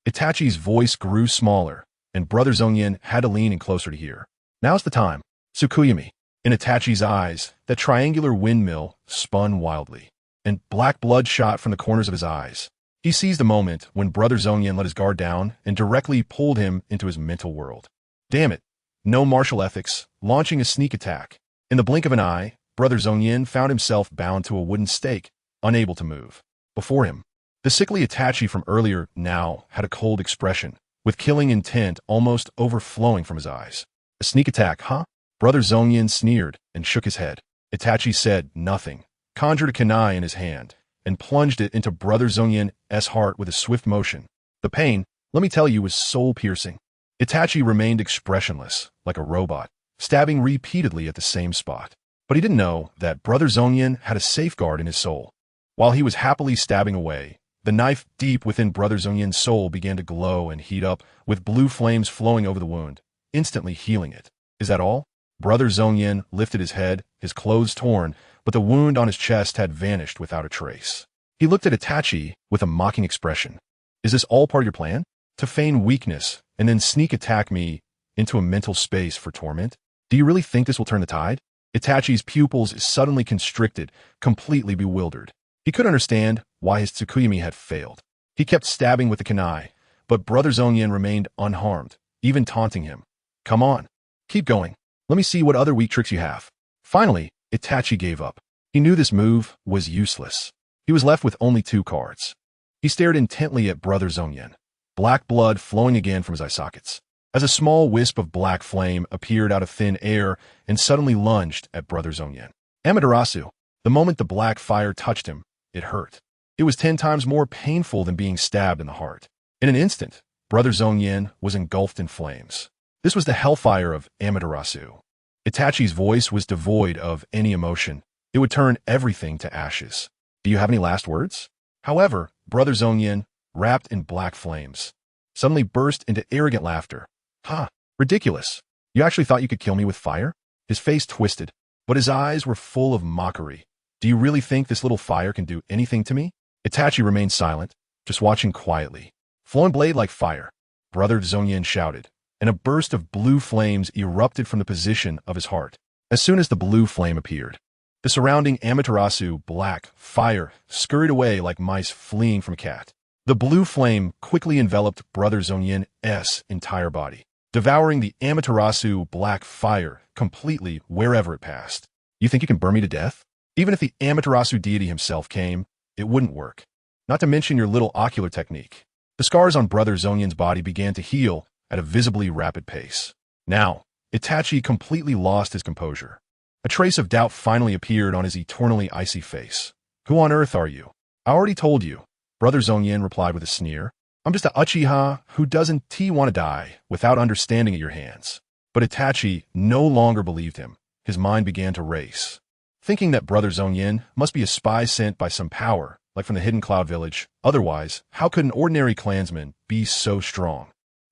Itachi's voice grew smaller, and Brother Zongyan had to lean in closer to hear. "Now's the time. Tsukuyomi." In Itachi's eyes, that triangular windmill spun wildly. and black blood shot from the corners of his eyes. He seized the moment when Brother Zongyan let his guard down and directly pulled him into his mental world. Damn it. No martial ethics, launching a sneak attack. In the blink of an eye, Brother Zongyan found himself bound to a wooden stake, unable to move. Before him, the sickly Itachi from earlier now had a cold expression, with killing intent almost overflowing from his eyes. A sneak attack, huh? Brother Zongyan sneered and shook his head. Itachi said nothing, conjured a kunai in his hand, and plunged it into Brother Zongyan's heart with a swift motion. The pain, let me tell you, was soul-piercing. Itachi remained expressionless, like a robot, stabbing repeatedly at the same spot. But he didn't know that Brother Zongyan had a safeguard in his soul. While he was happily stabbing away, the knife deep within Brother Zongyan's soul began to glow and heat up, with blue flames flowing over the wound, instantly healing it. Is that all? Brother Zongyan lifted his head, his clothes torn, but the wound on his chest had vanished without a trace. He looked at Itachi with a mocking expression. Is this all part of your plan? To feign weakness and then sneak attack me into a mental space for torment? Do you really think this will turn the tide? Itachi's pupils suddenly constricted, completely bewildered. He could understand why his Tsukuyomi had failed. He kept stabbing with the kunai, but Brother Zongyan remained unharmed, even taunting him. Come on, keep going. Let me see what other weak tricks you have. Finally, Itachi gave up. He knew this move was useless. He was left with only 2 cards. He stared intently at Brother Zongyan, black blood flowing again from his eye sockets, as a small wisp of black flame appeared out of thin air and suddenly lunged at Brother Zongyan. Amaterasu. The moment the black fire touched him, it hurt. It was 10 times more painful than being stabbed in the heart. In an instant, Brother Zongyan was engulfed in flames. This was the hellfire of Amaterasu. Itachi's voice was devoid of any emotion. It would turn everything to ashes. Do you have any last words? However, Brother Zongyan, wrapped in black flames, suddenly burst into arrogant laughter. Ha! Ridiculous. You actually thought you could kill me with fire? His face twisted, but his eyes were full of mockery. Do you really think this little fire can do anything to me? Itachi remained silent, just watching quietly. Flowing blade like fire, Brother Zongyan shouted, and a burst of blue flames erupted from the position of his heart. As soon as the blue flame appeared, the surrounding Amaterasu black fire scurried away like mice fleeing from a cat. The blue flame quickly enveloped Brother Zongyan's entire body, devouring the Amaterasu black fire completely wherever it passed. You think you can burn me to death? Even if the Amaterasu deity himself came, it wouldn't work. Not to mention your little ocular technique. The scars on Brother Zongyan's body began to heal at a visibly rapid pace. Now, Itachi completely lost his composure. A trace of doubt finally appeared on his eternally icy face. Who on earth are you? I already told you, Brother Zongyan replied with a sneer. I'm just a Uchiha who doesn't want to die without understanding at your hands. But Itachi no longer believed him. His mind began to race, thinking that Brother Zongyan must be a spy sent by some power, like from the Hidden Cloud Village. Otherwise, how could an ordinary clansman be so strong?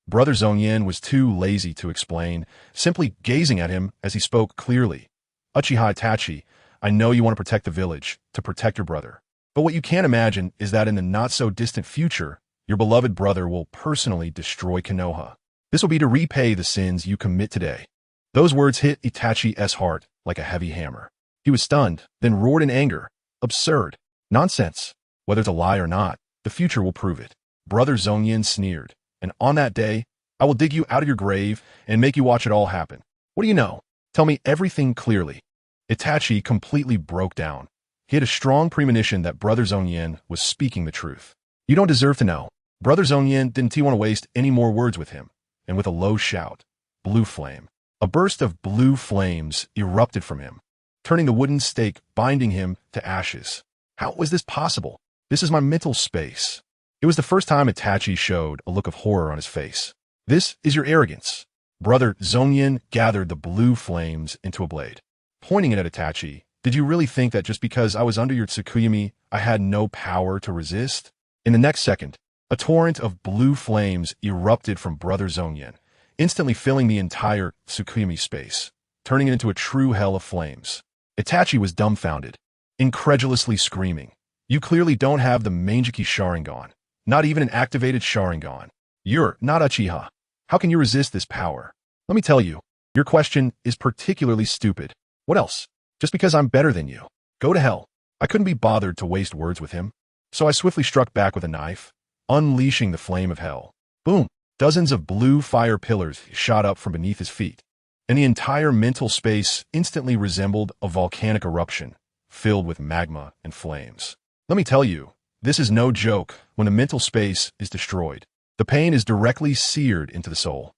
Brother Zongyan was too lazy to explain, simply gazing at him as he spoke clearly. Uchiha Itachi, I know you want to protect the village, to protect your brother. But what you can't imagine is that in the not-so-distant future, your beloved brother will personally destroy Konoha. This will be to repay the sins you commit today. Those words hit Itachi's heart like a heavy hammer. He was stunned, then roared in anger. Absurd. Nonsense. Whether it's a lie or not, the future will prove it. Brother Zongyan sneered. And on that day, I will dig you out of your grave and make you watch it all happen. What do you know? Tell me everything clearly. Itachi completely broke down. He had a strong premonition that Brother Zongyan was speaking the truth. You don't deserve to know. Brother Zongyan didn't want to waste any more words with him. And with a low shout, blue flame. A burst of blue flames erupted from him, turning the wooden stake binding him to ashes. How was this possible? This is my mental space. It was the first time Itachi showed a look of horror on his face. This is your arrogance. Brother Zongyan gathered the blue flames into a blade. Pointing it at Itachi, did you really think that just because I was under your Tsukuyomi, I had no power to resist? In the next second, a torrent of blue flames erupted from Brother Zongyan, instantly filling the entire Tsukuyomi space, turning it into a true hell of flames. Itachi was dumbfounded, incredulously screaming. You clearly don't have the Mangeki Sharingan, not even an activated Sharingan. You're not Uchiha. How can you resist this power? Let me tell you, your question is particularly stupid. What else? Just because I'm better than you. Go to hell. I couldn't be bothered to waste words with him, so I swiftly struck back with a knife, unleashing the flame of hell. Boom! Dozens of blue fire pillars shot up from beneath his feet, and the entire mental space instantly resembled a volcanic eruption, filled with magma and flames. Let me tell you, this is no joke when the mental space is destroyed. The pain is directly seared into the soul.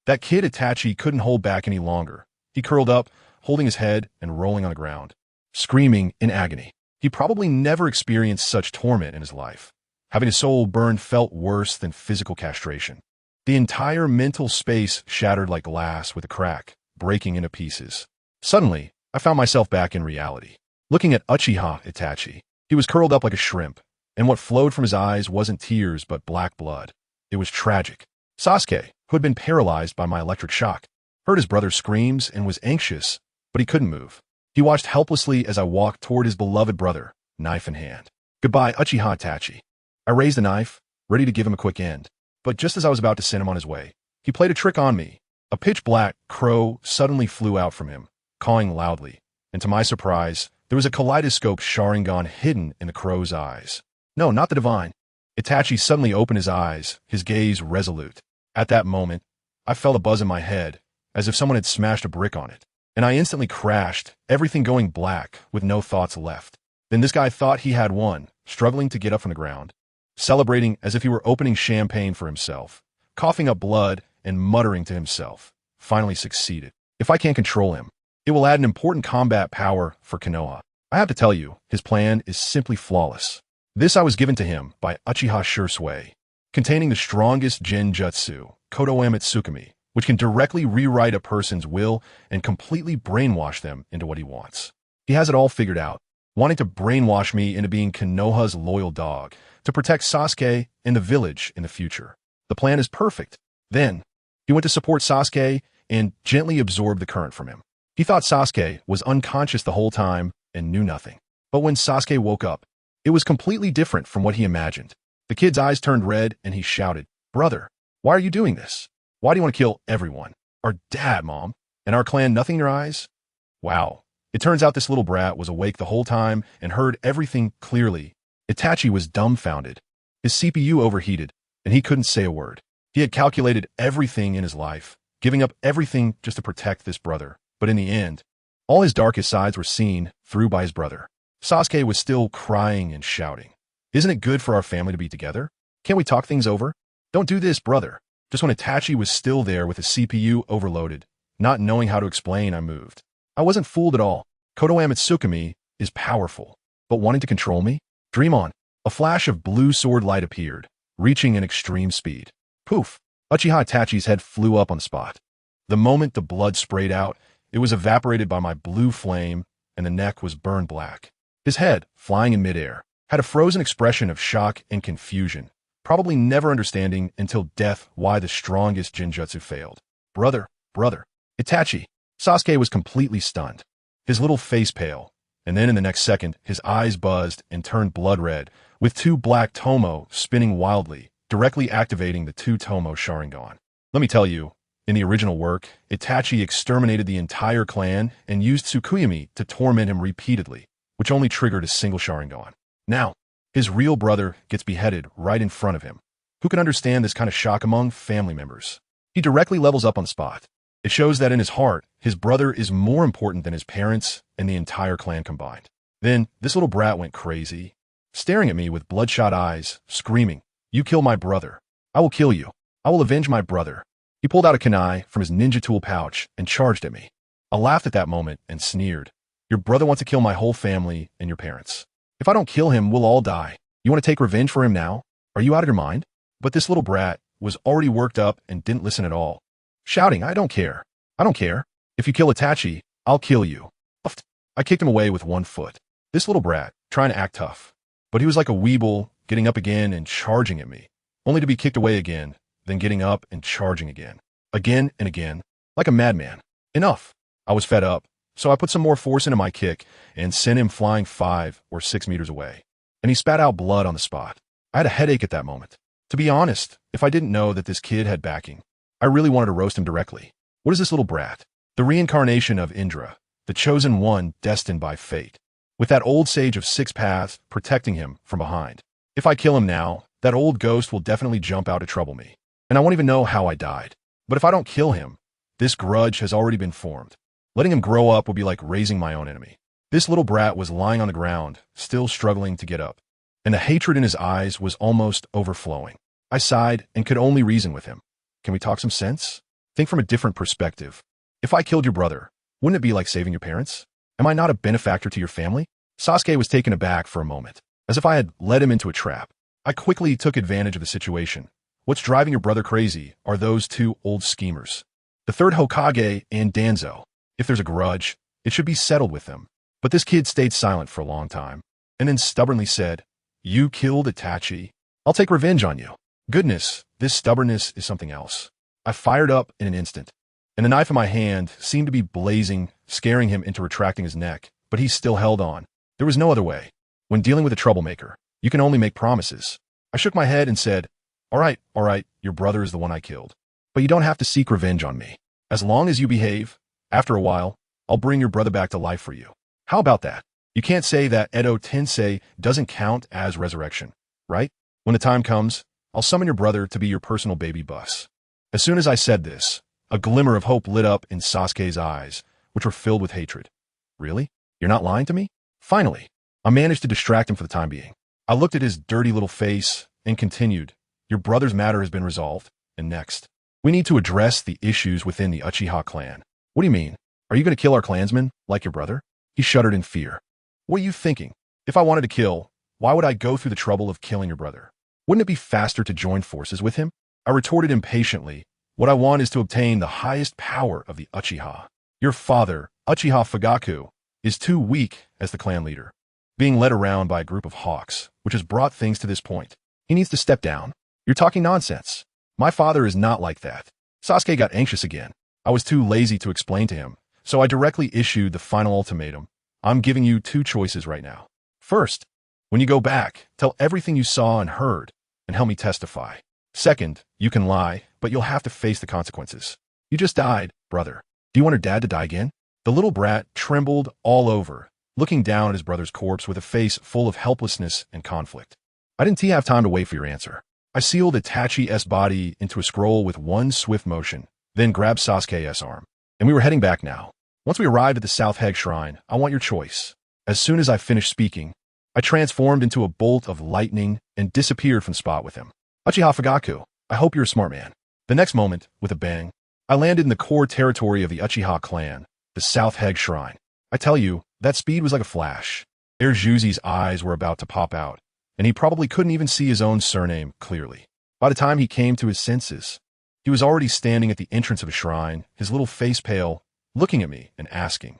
That kid Itachi couldn't hold back any longer. He curled up, holding his head and rolling on the ground, screaming in agony. He probably never experienced such torment in his life. Having his soul burned felt worse than physical castration. The entire mental space shattered like glass with a crack, breaking into pieces. Suddenly, I found myself back in reality, looking at Uchiha Itachi. He was curled up like a shrimp, and what flowed from his eyes wasn't tears but black blood. It was tragic. Sasuke, who had been paralyzed by my electric shock, heard his brother's screams and was anxious, but he couldn't move. He watched helplessly as I walked toward his beloved brother, knife in hand. Goodbye, Uchiha Itachi. I raised the knife, ready to give him a quick end, but just as I was about to send him on his way, he played a trick on me. A pitch-black crow suddenly flew out from him, cawing loudly, and to my surprise, there was a kaleidoscope Sharingan hidden in the crow's eyes. No, not the divine. Itachi suddenly opened his eyes, his gaze resolute. At that moment, I felt a buzz in my head, as if someone had smashed a brick on it, and I instantly crashed, everything going black, with no thoughts left. Then this guy thought he had won, struggling to get up from the ground, celebrating as if he were opening champagne for himself, coughing up blood and muttering to himself. Finally succeeded. If I can't control him, it will add an important combat power for Konoha. I have to tell you, his plan is simply flawless. This I was given to him by Uchiha Shursui, containing the strongest genjutsu, Kodo Amatsukami, which can directly rewrite a person's will and completely brainwash them into what he wants. He has it all figured out, wanting to brainwash me into being Konoha's loyal dog, to protect Sasuke and the village in the future. The plan is perfect. Then, he went to support Sasuke and gently absorbed the current from him. He thought Sasuke was unconscious the whole time and knew nothing. But when Sasuke woke up, it was completely different from what he imagined. The kid's eyes turned red and he shouted, "Brother, why are you doing this? Why do you want to kill everyone? Our dad, mom, and our clan nothing in your eyes?" Wow. It turns out this little brat was awake the whole time and heard everything clearly. Itachi was dumbfounded. His CPU overheated, and he couldn't say a word. He had calculated everything in his life, giving up everything just to protect this brother. But in the end, all his darkest sides were seen through by his brother. Sasuke was still crying and shouting. "Isn't it good for our family to be together? Can't we talk things over? Don't do this, brother." Just when Itachi was still there with his CPU overloaded, not knowing how to explain, I moved. I wasn't fooled at all. Kodo Amatsukami is powerful, but wanting to control me? Dream on. A flash of blue sword light appeared, reaching an extreme speed. Poof! Uchiha Itachi's head flew up on the spot. The moment the blood sprayed out, it was evaporated by my blue flame, and the neck was burned black. His head, flying in midair, had a frozen expression of shock and confusion, probably never understanding until death why the strongest genjutsu failed. Brother. Itachi. Sasuke was completely stunned, his little face pale, and then in the next second, his eyes buzzed and turned blood red, with two black tomo spinning wildly, directly activating the two tomo Sharingan. Let me tell you, in the original work, Itachi exterminated the entire clan and used Tsukuyomi to torment him repeatedly, which only triggered a single Sharingan. Now, his real brother gets beheaded right in front of him. Who can understand this kind of shock among family members? He directly levels up on the spot. It shows that in his heart, his brother is more important than his parents and the entire clan combined. Then, this little brat went crazy, staring at me with bloodshot eyes, screaming, "You kill my brother. I will kill you. I will avenge my brother." He pulled out a kunai from his ninja tool pouch and charged at me. I laughed at that moment and sneered. "Your brother wants to kill my whole family and your parents. If I don't kill him, we'll all die. You want to take revenge for him now? Are you out of your mind?" But this little brat was already worked up and didn't listen at all, shouting, "I don't care. I don't care. If you kill Itachi, I'll kill you." I kicked him away with one foot. This little brat, trying to act tough. But he was like a weeble, getting up again and charging at me, only to be kicked away again, then getting up and charging again. Again and again, like a madman. Enough. I was fed up, so I put some more force into my kick and sent him flying 5 or 6 meters away. And he spat out blood on the spot. I had a headache at that moment. To be honest, if I didn't know that this kid had backing, I really wanted to roast him directly. What is this little brat? The reincarnation of Indra, the chosen one destined by fate. with that old sage of 6 paths protecting him from behind. If I kill him now, that old ghost will definitely jump out to trouble me, and I won't even know how I died. But if I don't kill him, this grudge has already been formed. Letting him grow up will be like raising my own enemy. This little brat was lying on the ground, still struggling to get up, and the hatred in his eyes was almost overflowing. I sighed and could only reason with him. Can we talk some sense? Think from a different perspective. If I killed your brother, wouldn't it be like saving your parents? Am I not a benefactor to your family? Sasuke was taken aback for a moment, as if I had led him into a trap. I quickly took advantage of the situation. What's driving your brother crazy are those two old schemers, the third Hokage and Danzo. If there's a grudge, it should be settled with them. But this kid stayed silent for a long time, and then stubbornly said, "You killed Itachi. I'll take revenge on you." Goodness, this stubbornness is something else. I fired up in an instant, and the knife in my hand seemed to be blazing, scaring him into retracting his neck, but he still held on. There was no other way. When dealing with a troublemaker, you can only make promises. I shook my head and said, all right, your brother is the one I killed. But you don't have to seek revenge on me. As long as you behave, after a while, I'll bring your brother back to life for you. How about that? You can't say that Edo Tensei doesn't count as resurrection, right? When the time comes, I'll summon your brother to be your personal baby bus. As soon as I said this, a glimmer of hope lit up in Sasuke's eyes, which were filled with hatred. Really? You're not lying to me? Finally, I managed to distract him for the time being. I looked at his dirty little face and continued, your brother's matter has been resolved, and next, we need to address the issues within the Uchiha clan. What do you mean? Are you going to kill our clansmen, like your brother? He shuddered in fear. What are you thinking? If I wanted to kill, why would I go through the trouble of killing your brother? Wouldn't it be faster to join forces with him? I retorted impatiently, what I want is to obtain the highest power of the Uchiha. Your father, Uchiha Fugaku, is too weak as the clan leader, being led around by a group of hawks, which has brought things to this point. He needs to step down. You're talking nonsense. My father is not like that. Sasuke got anxious again. I was too lazy to explain to him, so I directly issued the final ultimatum. I'm giving you 2 choices right now. First, when you go back, tell everything you saw and heard, and help me testify. Second, you can lie, but you'll have to face the consequences. You just died, brother. Do you want her dad to die again? The little brat trembled all over, looking down at his brother's corpse with a face full of helplessness and conflict. I didn't have time to wait for your answer. I sealed Itachi's body into a scroll with one swift motion, then grabbed Sasuke's arm. And we were heading back now. Once we arrived at the South Heg Shrine, I want your choice. As soon as I finished speaking, I transformed into a bolt of lightning and disappeared from the spot with him. Uchiha Fugaku, I hope you're a smart man. The next moment, with a bang, I landed in the core territory of the Uchiha clan, the South Heg Shrine. I tell you, that speed was like a flash. Erjuzi's eyes were about to pop out, and he probably couldn't even see his own surname clearly. By the time he came to his senses, he was already standing at the entrance of a shrine, his little face pale, looking at me and asking,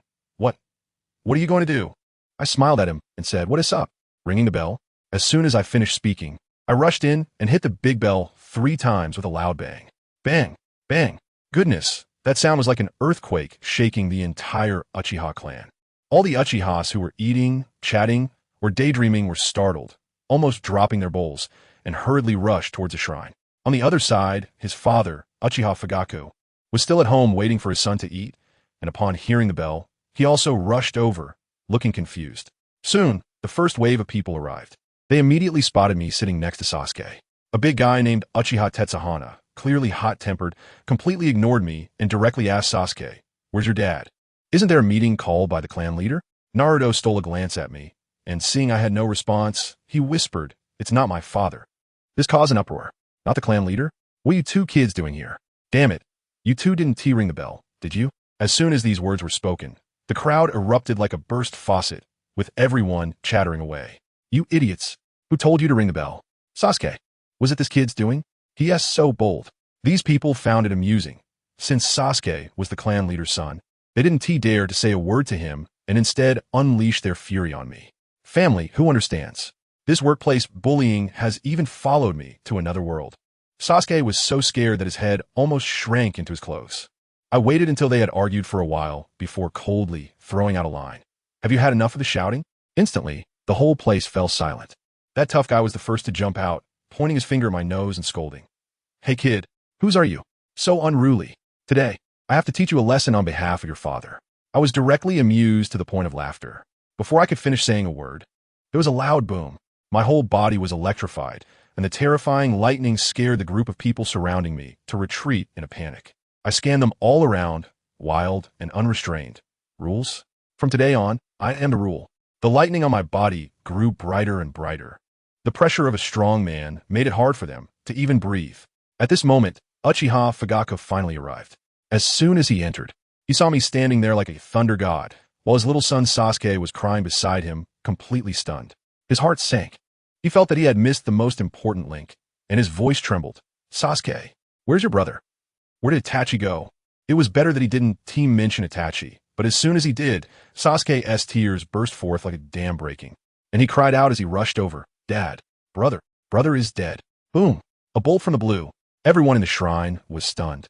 What are you going to do? I smiled at him and said, what is up? Ringing the bell. As soon as I finished speaking, I rushed in and hit the big bell 3 times with a loud bang. Bang, bang. Goodness, that sound was like an earthquake shaking the entire Uchiha clan. All the Uchihas who were eating, chatting, or daydreaming were startled, almost dropping their bowls, and hurriedly rushed towards the shrine. On the other side, his father, Uchiha Fugaku, was still at home waiting for his son to eat, and upon hearing the bell, he also rushed over, looking confused. Soon, the first wave of people arrived. They immediately spotted me sitting next to Sasuke. A big guy named Uchiha Tetsahana, clearly hot-tempered, completely ignored me and directly asked Sasuke, where's your dad? Isn't there a meeting called by the clan leader? Naruto stole a glance at me, and seeing I had no response, he whispered, it's not my father. This caused an uproar. Not the clan leader? What are you 2 kids doing here? Damn it. You 2 didn't ring the bell, did you? As soon as these words were spoken, the crowd erupted like a burst faucet, with everyone chattering away. You idiots. Who told you to ring the bell? Sasuke. Was it this kid's doing? He is so bold. These people found it amusing. Since Sasuke was the clan leader's son, they didn't dare to say a word to him and instead unleashed their fury on me. Family, who understands? This workplace bullying has even followed me to another world. Sasuke was so scared that his head almost shrank into his clothes. I waited until they had argued for a while before coldly throwing out a line. Have you had enough of the shouting? Instantly, the whole place fell silent. That tough guy was the first to jump out, pointing his finger at my nose and scolding. Hey kid, whose are you? So unruly. Today, I have to teach you a lesson on behalf of your father. I was directly amused to the point of laughter. Before I could finish saying a word, there was a loud boom. My whole body was electrified, and the terrifying lightning scared the group of people surrounding me to retreat in a panic. I scanned them all around, wild and unrestrained. Rules? From today on, I am the rule. The lightning on my body grew brighter and brighter. The pressure of a strong man made it hard for them to even breathe. At this moment, Uchiha Fugaku finally arrived. As soon as he entered, he saw me standing there like a thunder god, while his little son Sasuke was crying beside him, completely stunned. His heart sank. He felt that he had missed the most important link, and his voice trembled. Sasuke, where's your brother? Where did Itachi go? It was better that he didn't team mention Itachi, but as soon as he did, Sasuke's tears burst forth like a dam breaking, and he cried out as he rushed over, Dad, brother is dead. Boom! A bolt from the blue. Everyone in the shrine was stunned,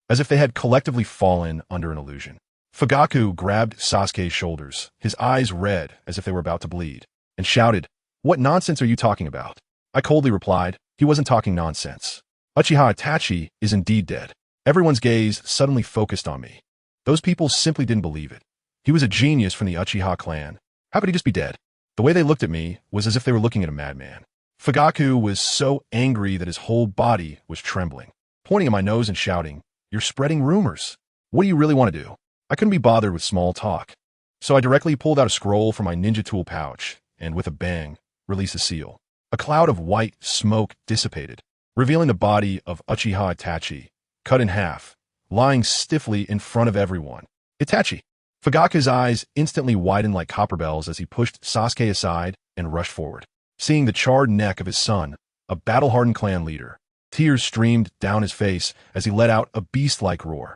as if they had collectively fallen under an illusion. Fugaku grabbed Sasuke's shoulders, his eyes red as if they were about to bleed, and shouted, What nonsense are you talking about? I coldly replied, he wasn't talking nonsense. Uchiha Itachi is indeed dead. Everyone's gaze suddenly focused on me. Those people simply didn't believe it. He was a genius from the Uchiha clan. How could he just be dead? The way they looked at me was as if they were looking at a madman. Fugaku was so angry that his whole body was trembling, pointing at my nose and shouting, You're spreading rumors. What do you really want to do? I couldn't be bothered with small talk. So I directly pulled out a scroll from my ninja tool pouch and, with a bang, released a seal. A cloud of white smoke dissipated, revealing the body of Uchiha Itachi, cut in half, lying stiffly in front of everyone. Itachi! Fugaku's eyes instantly widened like copper bells as he pushed Sasuke aside and rushed forward. Seeing the charred neck of his son, a battle-hardened clan leader, tears streamed down his face as he let out a beast-like roar.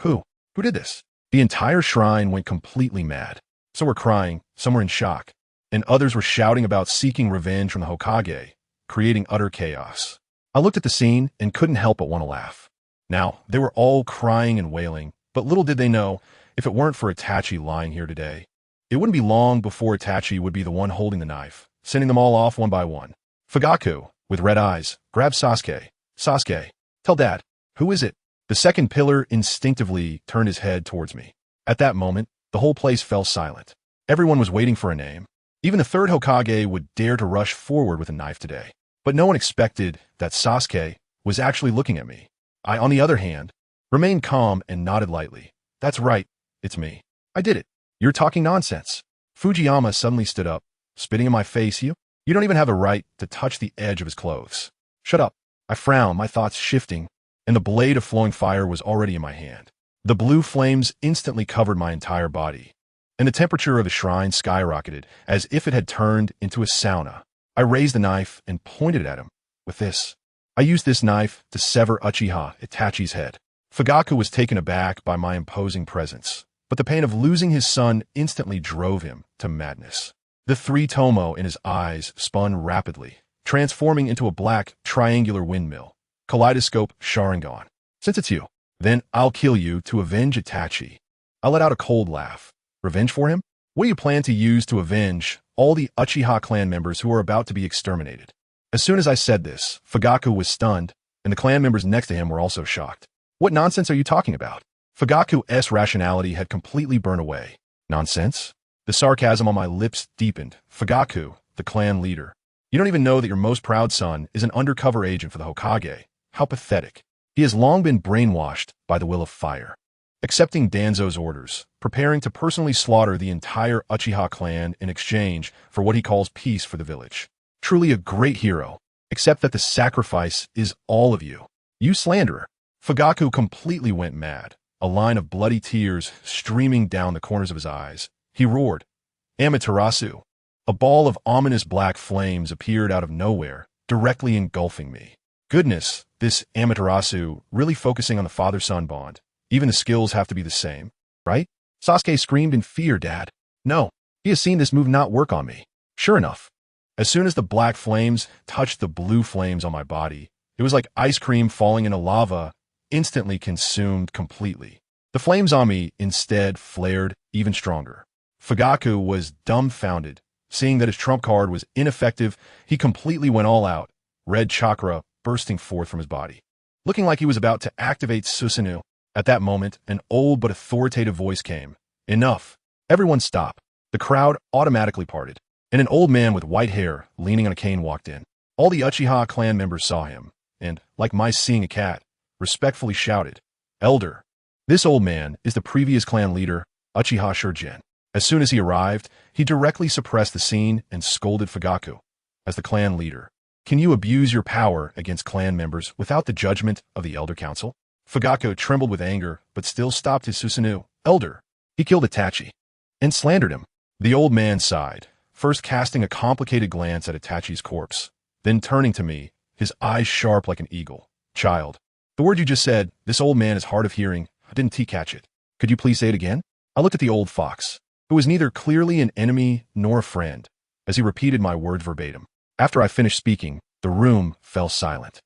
Who did this? The entire shrine went completely mad. Some were crying, some were in shock, and others were shouting about seeking revenge from the Hokage, creating utter chaos. I looked at the scene and couldn't help but want to laugh. Now, they were all crying and wailing, but little did they know, if it weren't for Itachi lying here today, it wouldn't be long before Itachi would be the one holding the knife, sending them all off one by one. Fugaku, with red eyes, grabbed Sasuke. Sasuke, tell Dad, who is it? The second pillar instinctively turned his head towards me. At that moment, the whole place fell silent. Everyone was waiting for a name. Even the third Hokage would dare to rush forward with a knife today. But no one expected that Sasuke was actually looking at me. I, on the other hand, remained calm and nodded lightly. That's right, it's me. I did it. You're talking nonsense. Fujiyama suddenly stood up, spitting in my face. You don't even have a right to touch the edge of his clothes. Shut up. I frowned, my thoughts shifting, and the blade of flowing fire was already in my hand. The blue flames instantly covered my entire body, and the temperature of the shrine skyrocketed as if it had turned into a sauna. I raised the knife and pointed it at him. With this, I used this knife to sever Uchiha Itachi's head. Fugaku was taken aback by my imposing presence, but the pain of losing his son instantly drove him to madness. The three tomo in his eyes spun rapidly, transforming into a black, triangular windmill. Kaleidoscope Sharingan. Since it's you, then I'll kill you to avenge Itachi. I let out a cold laugh. Revenge for him? What do you plan to use to avenge all the Uchiha clan members who are about to be exterminated? As soon as I said this, Fugaku was stunned, and the clan members next to him were also shocked. What nonsense are you talking about? Fugaku's rationality had completely burned away. Nonsense? The sarcasm on my lips deepened. Fugaku, the clan leader. You don't even know that your most proud son is an undercover agent for the Hokage. How pathetic. He has long been brainwashed by the will of fire, accepting Danzo's orders, preparing to personally slaughter the entire Uchiha clan in exchange for what he calls peace for the village. Truly a great hero, except that the sacrifice is all of you. You slanderer. Fugaku completely went mad, a line of bloody tears streaming down the corners of his eyes. He roared, Amaterasu. A ball of ominous black flames appeared out of nowhere, directly engulfing me. Goodness, this Amaterasu really focusing on the father-son bond. Even the skills have to be the same, right? Sasuke screamed in fear, Dad. No, he has seen this move not work on me. Sure enough, as soon as the black flames touched the blue flames on my body, it was like ice cream falling into lava, instantly consumed completely. The flames on me instead flared even stronger. Fugaku was dumbfounded. Seeing that his trump card was ineffective, he completely went all out, red chakra bursting forth from his body. Looking like he was about to activate Susanoo, at that moment, an old but authoritative voice came. Enough. Everyone stop. The crowd automatically parted, and an old man with white hair leaning on a cane walked in. All the Uchiha clan members saw him, and, like mice seeing a cat, respectfully shouted, "Elder." This old man is the previous clan leader, Uchiha Zongyan. As soon as he arrived, he directly suppressed the scene and scolded Fugaku. As the clan leader, can you abuse your power against clan members without the judgment of the Elder Council? Fugaku trembled with anger, but still stopped his Susanoo. Elder. He killed Itachi and slandered him. The old man sighed, first casting a complicated glance at Itachi's corpse, then turning to me, his eyes sharp like an eagle. Child, the word you just said, this old man is hard of hearing. I didn't catch it. Could you please say it again? I looked at the old fox, who was neither clearly an enemy nor a friend, as he repeated my words verbatim. After I finished speaking, the room fell silent.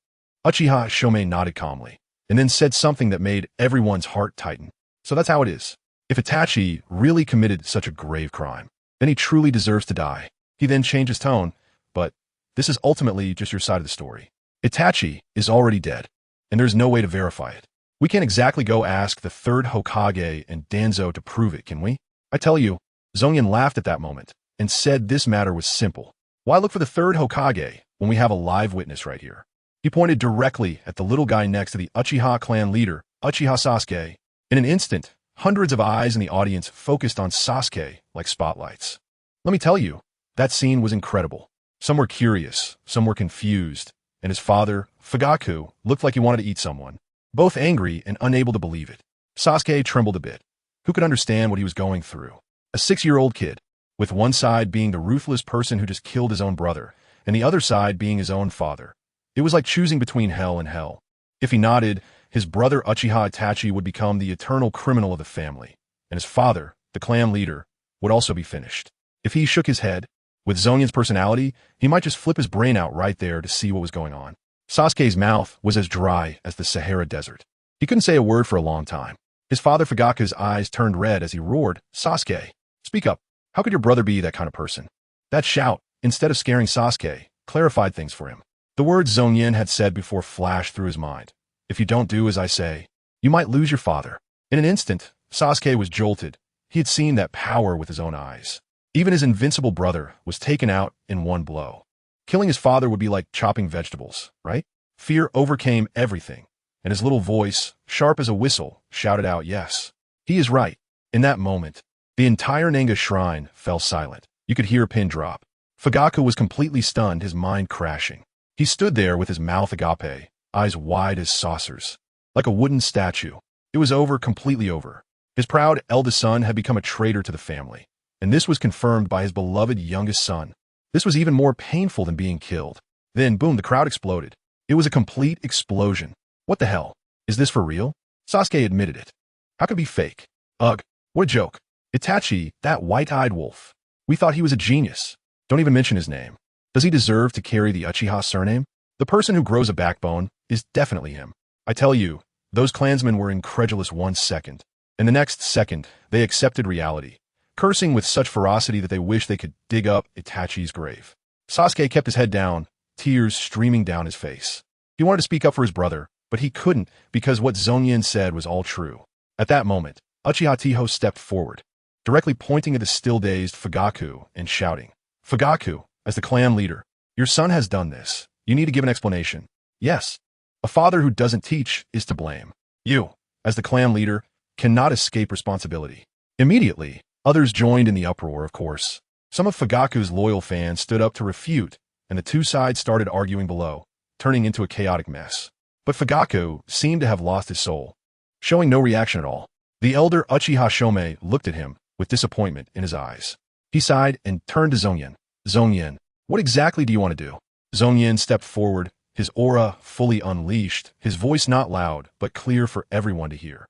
Uchiha Zongyan nodded calmly, and then said something that made everyone's heart tighten. So that's how it is. If Itachi really committed such a grave crime, then he truly deserves to die. He then changed his tone, but this is ultimately just your side of the story. Itachi is already dead, and there's no way to verify it. We can't exactly go ask the third Hokage and Danzo to prove it, can we? I tell you, Zongyan laughed at that moment and said this matter was simple. Why look for the third Hokage when we have a live witness right here? He pointed directly at the little guy next to the Uchiha clan leader, Uchiha Sasuke. In an instant, hundreds of eyes in the audience focused on Sasuke like spotlights. Let me tell you, that scene was incredible. Some were curious, some were confused, and his father, Fugaku, looked like he wanted to eat someone, both angry and unable to believe it. Sasuke trembled a bit. Who could understand what he was going through? A 6-year-old kid, with one side being the ruthless person who just killed his own brother, and the other side being his own father. It was like choosing between hell and hell. If he nodded, his brother Uchiha Itachi would become the eternal criminal of the family, and his father, the clan leader, would also be finished. If he shook his head, with Zongyan's personality, he might just flip his brain out right there to see what was going on. Sasuke's mouth was as dry as the Sahara Desert. He couldn't say a word for a long time. His father Fugaku's eyes turned red as he roared, "Sasuke, speak up. How could your brother be that kind of person?" That shout, instead of scaring Sasuke, clarified things for him. The words Zongyan had said before flashed through his mind. If you don't do as I say, you might lose your father. In an instant, Sasuke was jolted. He had seen that power with his own eyes. Even his invincible brother was taken out in one blow. Killing his father would be like chopping vegetables, right? Fear overcame everything, and his little voice, sharp as a whistle, shouted out, "Yes, he is right." In that moment, the entire Nanga shrine fell silent. You could hear a pin drop. Fugaku was completely stunned, his mind crashing. He stood there with his mouth agape, eyes wide as saucers, like a wooden statue. It was over, completely over. His proud eldest son had become a traitor to the family, and this was confirmed by his beloved youngest son. This was even more painful than being killed. Then, boom, the crowd exploded. It was a complete explosion. What the hell? Is this for real? Sasuke admitted it. How could it be fake? Ugh, what a joke. Itachi, that white-eyed wolf. We thought he was a genius. Don't even mention his name. Does he deserve to carry the Uchiha surname? The person who grows a backbone is definitely him. I tell you, those clansmen were incredulous 1 second. And the next second, they accepted reality, cursing with such ferocity that they wished they could dig up Itachi's grave. Sasuke kept his head down, tears streaming down his face. He wanted to speak up for his brother, but he couldn't because what Zongyan said was all true. At that moment, Uchiha Tiho stepped forward, directly pointing at the still-dazed Fugaku and shouting, "Fugaku, as the clan leader, your son has done this. You need to give an explanation." Yes, a father who doesn't teach is to blame. You, as the clan leader, cannot escape responsibility. Immediately, others joined in the uproar, of course. Some of Fugaku's loyal fans stood up to refute, and the two sides started arguing below, turning into a chaotic mess. But Fugaku seemed to have lost his soul, showing no reaction at all. The elder Uchiha Zongyan looked at him with disappointment in his eyes. He sighed and turned to Zongyan. "Zongyan, what exactly do you want to do?" Zongyan stepped forward, his aura fully unleashed, his voice not loud, but clear for everyone to hear.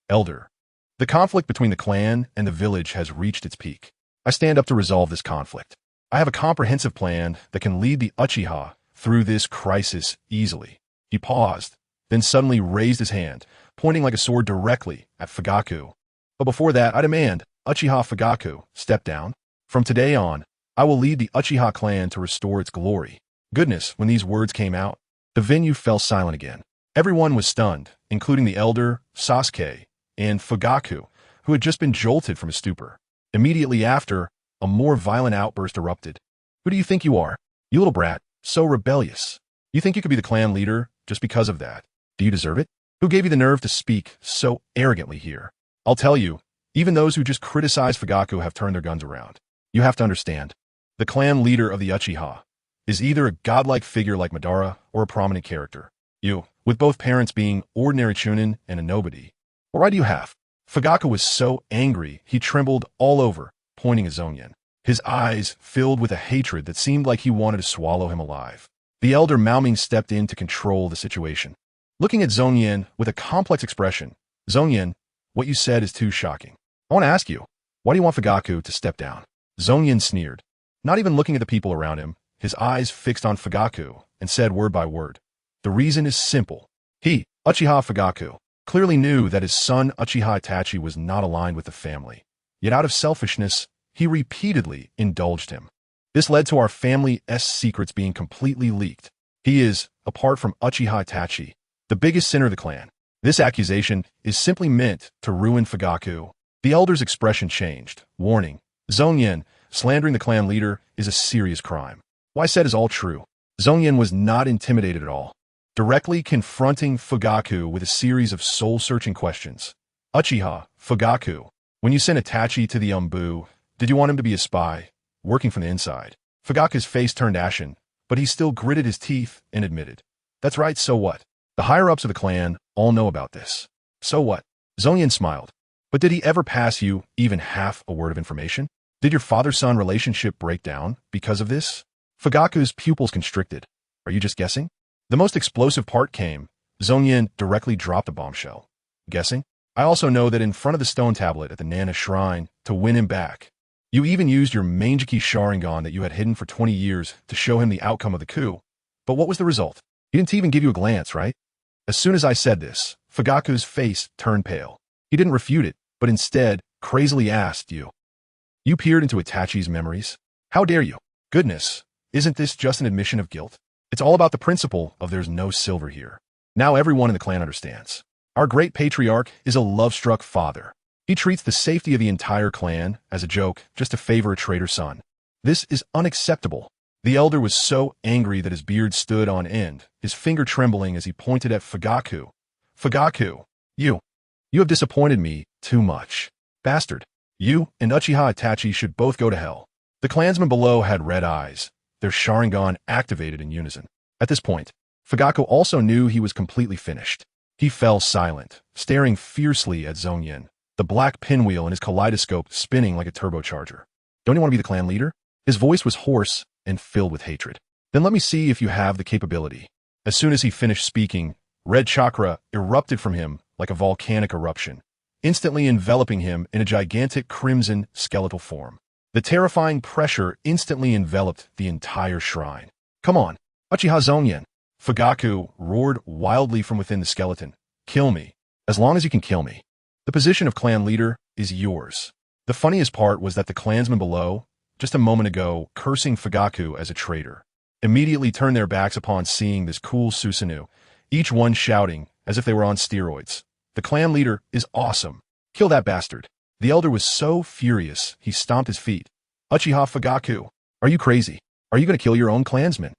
"Elder, the conflict between the clan and the village has reached its peak. I stand up to resolve this conflict. I have a comprehensive plan that can lead the Uchiha through this crisis easily." He paused, then suddenly raised his hand, pointing like a sword directly at Fugaku. "But before that, I demand, Uchiha Fugaku, step down. From today on, I will lead the Uchiha clan to restore its glory." Goodness, when these words came out, the venue fell silent again. Everyone was stunned, including the elder, Sasuke, and Fugaku, who had just been jolted from his stupor. Immediately after, a more violent outburst erupted. Who do you think you are? You little brat, so rebellious. You think you could be the clan leader just because of that? Do you deserve it? Who gave you the nerve to speak so arrogantly here? I'll tell you, even those who just criticize Fugaku have turned their guns around. You have to understand. The clan leader of the Uchiha is either a godlike figure like Madara or a prominent character. You, with both parents being ordinary chunin and a nobody. What right do you have? Fugaku was so angry he trembled all over, pointing at Zongyan. His eyes filled with a hatred that seemed like he wanted to swallow him alive. The elder Maoming stepped in to control the situation. Looking at Zongyan with a complex expression, Zongyan, what you said is too shocking. I want to ask you, why do you want Fugaku to step down? Zongyan sneered, not even looking at the people around him, his eyes fixed on Fugaku, and said word by word. The reason is simple. He, Uchiha Fugaku, clearly knew that his son Uchiha Itachi was not aligned with the family. Yet out of selfishness, he repeatedly indulged him. This led to our family's secrets being completely leaked. He is, apart from Uchiha Itachi, the biggest sinner of the clan. This accusation is simply meant to ruin Fugaku. The elder's expression changed, warning, Zongyan, slandering the clan leader is a serious crime. What I said is all true. Zongyan was not intimidated at all, directly confronting Fugaku with a series of soul-searching questions. Uchiha, Fugaku, when you sent Itachi to the Umbu, did you want him to be a spy, working from the inside? Fugaku's face turned ashen, but he still gritted his teeth and admitted, that's right, so what? The higher-ups of the clan all know about this. So what? Zongyan smiled. But did he ever pass you even half a word of information? Did your father-son relationship break down because of this? Fugaku's pupils constricted. Are you just guessing? The most explosive part came. Zongyan directly dropped a bombshell. Guessing? I also know that in front of the stone tablet at the Nana shrine to win him back, you even used your Mangeki Sharingan that you had hidden for 20 years to show him the outcome of the coup. But what was the result? He didn't even give you a glance, right? As soon as I said this, Fugaku's face turned pale. He didn't refute it, but instead crazily asked you. You peered into Itachi's memories? How dare you? Goodness, isn't this just an admission of guilt? It's all about the principle of there's no silver here. Now everyone in the clan understands. Our great patriarch is a love-struck father. He treats the safety of the entire clan as a joke just to favor a traitor's son. This is unacceptable. The elder was so angry that his beard stood on end, his finger trembling as he pointed at Fugaku. Fugaku, you have disappointed me too much. Bastard. You and Uchiha Itachi should both go to hell. The clansmen below had red eyes, their Sharingan activated in unison. At this point, Fugaku also knew he was completely finished. He fell silent, staring fiercely at Zongyan, the black pinwheel in his kaleidoscope spinning like a turbocharger. Don't you want to be the clan leader? His voice was hoarse and filled with hatred. Then let me see if you have the capability. As soon as he finished speaking, red chakra erupted from him like a volcanic eruption, instantly enveloping him in a gigantic crimson skeletal form. The terrifying pressure instantly enveloped the entire shrine. Come on, Uchiha Zongyan! Fugaku roared wildly from within the skeleton. Kill me, as long as you can kill me. The position of clan leader is yours. The funniest part was that the clansmen below, just a moment ago cursing Fugaku as a traitor, immediately turned their backs upon seeing this cool Susanoo, each one shouting as if they were on steroids. The clan leader is awesome. Kill that bastard. The elder was so furious, he stomped his feet. Uchiha Fugaku, are you crazy? Are you going to kill your own clansmen?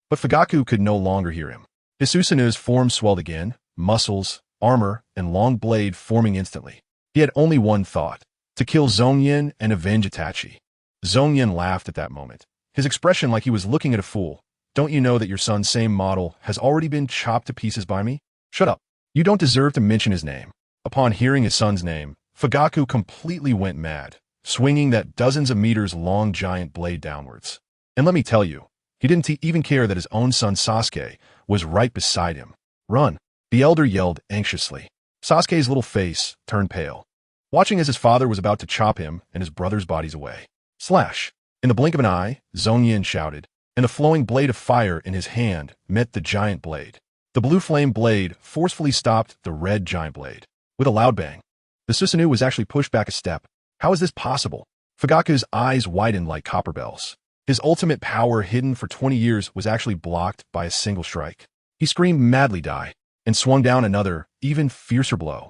But Fugaku could no longer hear him. His Susanoo's form swelled again, muscles, armor, and long blade forming instantly. He had only one thought, to kill Zongyan and avenge Itachi. Zongyan laughed at that moment, his expression like he was looking at a fool. Don't you know that your son's same model has already been chopped to pieces by me? Shut up. You don't deserve to mention his name. Upon hearing his son's name, Fugaku completely went mad, swinging that dozens of meters long giant blade downwards. And let me tell you, he didn't even care that his own son Sasuke was right beside him. Run, the elder yelled anxiously. Sasuke's little face turned pale, watching as his father was about to chop him and his brother's bodies away. Slash! In the blink of an eye, Zongyan shouted, and the flowing blade of fire in his hand met the giant blade. The blue flame blade forcefully stopped the red giant blade. With a loud bang, the Susanoo was actually pushed back a step. How is this possible? Fugaku's eyes widened like copper bells. His ultimate power hidden for 20 years was actually blocked by a single strike. He screamed madly die, and swung down another, even fiercer blow.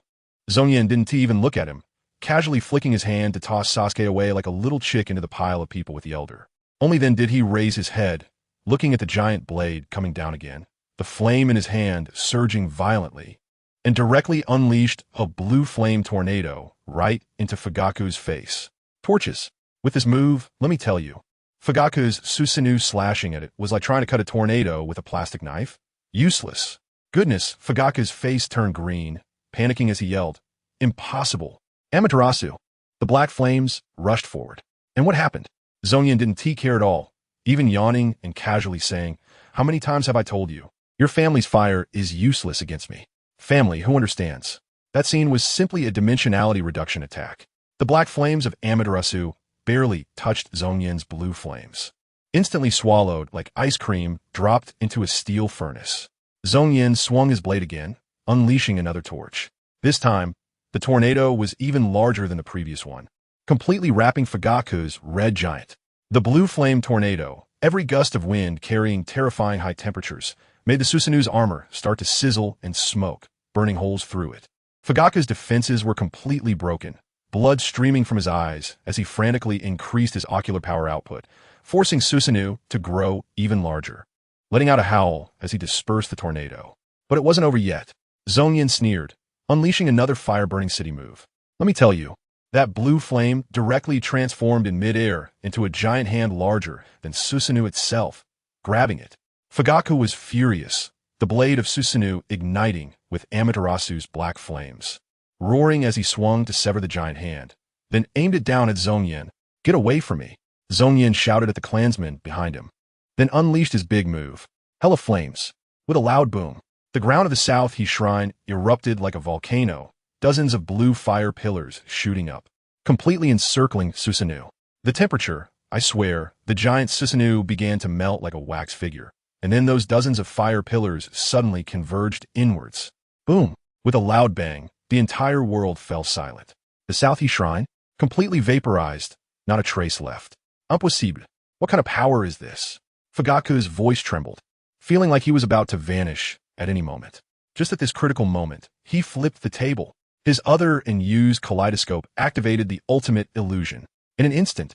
Zongyan didn't even look at him, casually flicking his hand to toss Sasuke away like a little chick into the pile of people with the elder. Only then did he raise his head, looking at the giant blade coming down again, the flame in his hand surging violently, and directly unleashed a blue flame tornado right into Fugaku's face. Torches. With this move, let me tell you, Fugaku's Susanoo slashing at it was like trying to cut a tornado with a plastic knife. Useless. Goodness, Fugaku's face turned green, panicking as he yelled, "Impossible! Amaterasu!" The black flames rushed forward. And what happened? Zongyan didn't care at all, even yawning and casually saying, "How many times have I told you? Your family's fire is useless against me." Family, who understands? That scene was simply a dimensionality reduction attack. The black flames of Amaterasu barely touched Zongyan's blue flames. Instantly swallowed like ice cream dropped into a steel furnace. Zongyan swung his blade again, unleashing another torch. This time, the tornado was even larger than the previous one, completely wrapping Fugaku's red giant. The blue flame tornado, every gust of wind carrying terrifying high temperatures, made the Susanoo's armor start to sizzle and smoke, burning holes through it. Fugaku's defenses were completely broken, blood streaming from his eyes as he frantically increased his ocular power output, forcing Susanoo to grow even larger, letting out a howl as he dispersed the tornado. But it wasn't over yet. Zongyan sneered, unleashing another fire-burning city move. Let me tell you, that blue flame directly transformed in midair into a giant hand larger than Susanoo itself, grabbing it. Fugaku was furious, the blade of Susanoo igniting with Amaterasu's black flames, roaring as he swung to sever the giant hand, then aimed it down at Zongyan. "Get away from me!" Zongyan shouted at the clansmen behind him, then unleashed his big move, Hell of Flames. With a loud boom, the ground of the South He Shrine erupted like a volcano, dozens of blue fire pillars shooting up, completely encircling Susanoo. The temperature, I swear, the giant Susanoo began to melt like a wax figure, and then those dozens of fire pillars suddenly converged inwards. Boom! With a loud bang, the entire world fell silent. The South He Shrine, completely vaporized, not a trace left. Impossible. What kind of power is this? Fugaku's voice trembled, feeling like he was about to vanish at any moment. Just at this critical moment, he flipped the table. His other and used kaleidoscope activated the ultimate illusion. In an instant,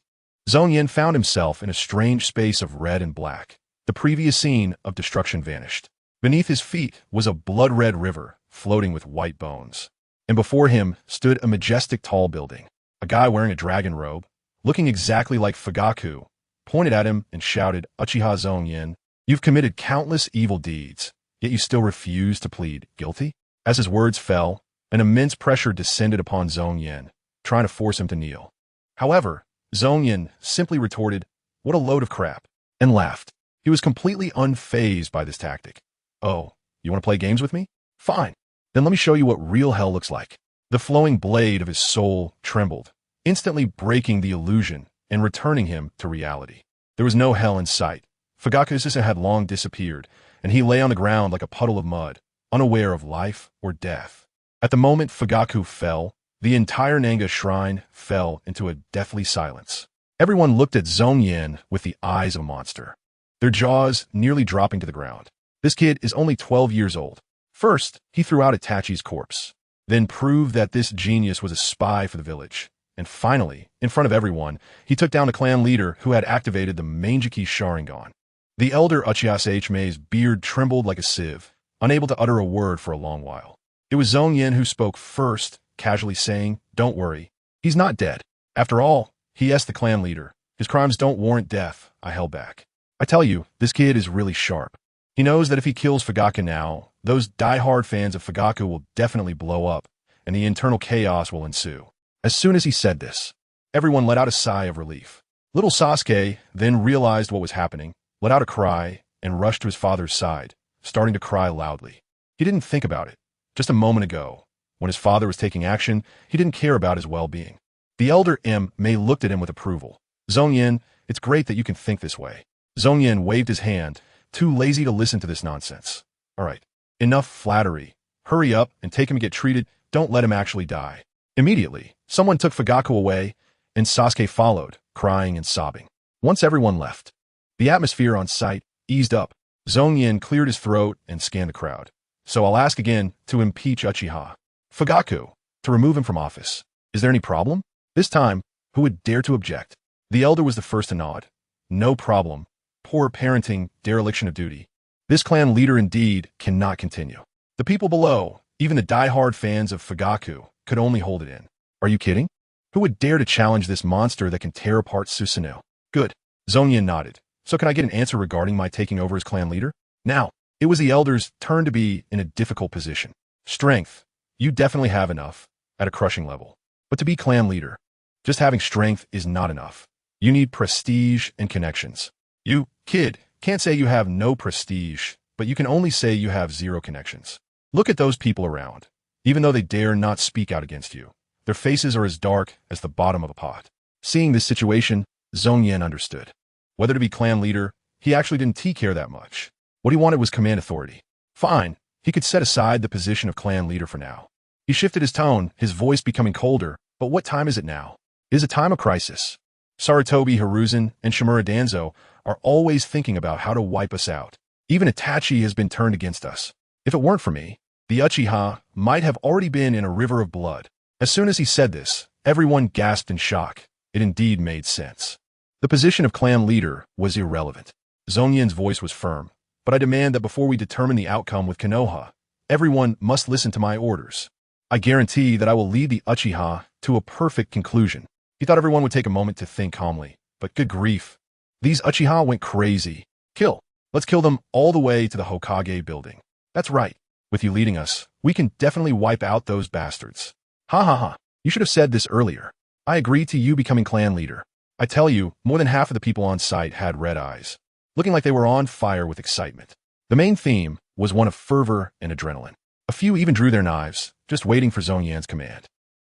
Zongyan found himself in a strange space of red and black. The previous scene of destruction vanished. Beneath his feet was a blood-red river floating with white bones. And before him stood a majestic tall building. A guy wearing a dragon robe, looking exactly like Fugaku, pointed at him and shouted, "Uchiha Zongyan, you've committed countless evil deeds, yet you still refuse to plead guilty?" As his words fell, an immense pressure descended upon Zongyan, trying to force him to kneel. However, Zongyan simply retorted, "What a load of crap," and laughed. He was completely unfazed by this tactic. "Oh, you want to play games with me? Fine. Then let me show you what real hell looks like." The flowing blade of his soul trembled, instantly breaking the illusion and returning him to reality. There was no hell in sight. Fugaku's had long disappeared, and he lay on the ground like a puddle of mud, unaware of life or death. At the moment Fugaku fell, the entire Nanga shrine fell into a deathly silence. Everyone looked at Zongyan with the eyes of a monster, their jaws nearly dropping to the ground. This kid is only 12 years old. First, he threw out Itachi's corpse, then proved that this genius was a spy for the village. And finally, in front of everyone, he took down the clan leader who had activated the Manjiki Sharingan. The elder Uchiha Mei's beard trembled like a sieve, unable to utter a word for a long while. It was Zongyan who spoke first, casually saying, "Don't worry, he's not dead. After all," he asked the clan leader, "his crimes don't warrant death. I held back. I tell you, this kid is really sharp. He knows that if he kills Fugaku now, those die-hard fans of Fugaku will definitely blow up, and the internal chaos will ensue." As soon as he said this, everyone let out a sigh of relief. Little Sasuke then realized what was happening, let out a cry, and rushed to his father's side, starting to cry loudly. He didn't think about it. Just a moment ago, when his father was taking action, he didn't care about his well-being. The elder May looked at him with approval. "Zongyan, it's great that you can think this way." Zongyan waved his hand, too lazy to listen to this nonsense. "All right, enough flattery. Hurry up and take him to get treated. Don't let him actually die." Immediately, someone took Fugaku away, and Sasuke followed, crying and sobbing. Once everyone left, the atmosphere on site eased up. Zongyan cleared his throat and scanned the crowd. "So I'll ask again to impeach Uchiha Fugaku, to remove him from office. Is there any problem? This time, who would dare to object? The elder was the first to nod. No problem. Poor parenting, dereliction of duty. This clan leader indeed cannot continue. The people below, even the die-hard fans of Fugaku, could only hold it in. Are you kidding? Who would dare to challenge this monster that can tear apart Susanoo? Good. Zongyan nodded. So can I get an answer regarding my taking over as clan leader? Now, it was the elder's turn to be in a difficult position. Strength. You definitely have enough, at a crushing level. But to be clan leader, just having strength is not enough. You need prestige and connections. You, kid, can't say you have no prestige, but you can only say you have zero connections. Look at those people around. Even though they dare not speak out against you, their faces are as dark as the bottom of a pot. Seeing this situation, Zongyan understood. Whether to be clan leader, he actually didn't care that much. What he wanted was command authority. Fine, he could set aside the position of clan leader for now. He shifted his tone, his voice becoming colder. But what time is it now? It is a time of crisis. Sarutobi Hiruzen and Shimura Danzo are always thinking about how to wipe us out. Even Itachi has been turned against us. If it weren't for me, the Uchiha might have already been in a river of blood. As soon as he said this, everyone gasped in shock. It indeed made sense. The position of clan leader was irrelevant. Zongyan's voice was firm. But I demand that before we determine the outcome with Konoha, everyone must listen to my orders. I guarantee that I will lead the Uchiha to a perfect conclusion. He thought everyone would take a moment to think calmly. But good grief. These Uchiha went crazy. Kill. Let's kill them all the way to the Hokage building. That's right. With you leading us, we can definitely wipe out those bastards. Ha ha ha. You should have said this earlier. I agree to you becoming clan leader. I tell you, more than half of the people on site had red eyes, looking like they were on fire with excitement. The main theme was one of fervor and adrenaline. A few even drew their knives, just waiting for Zongyan's command.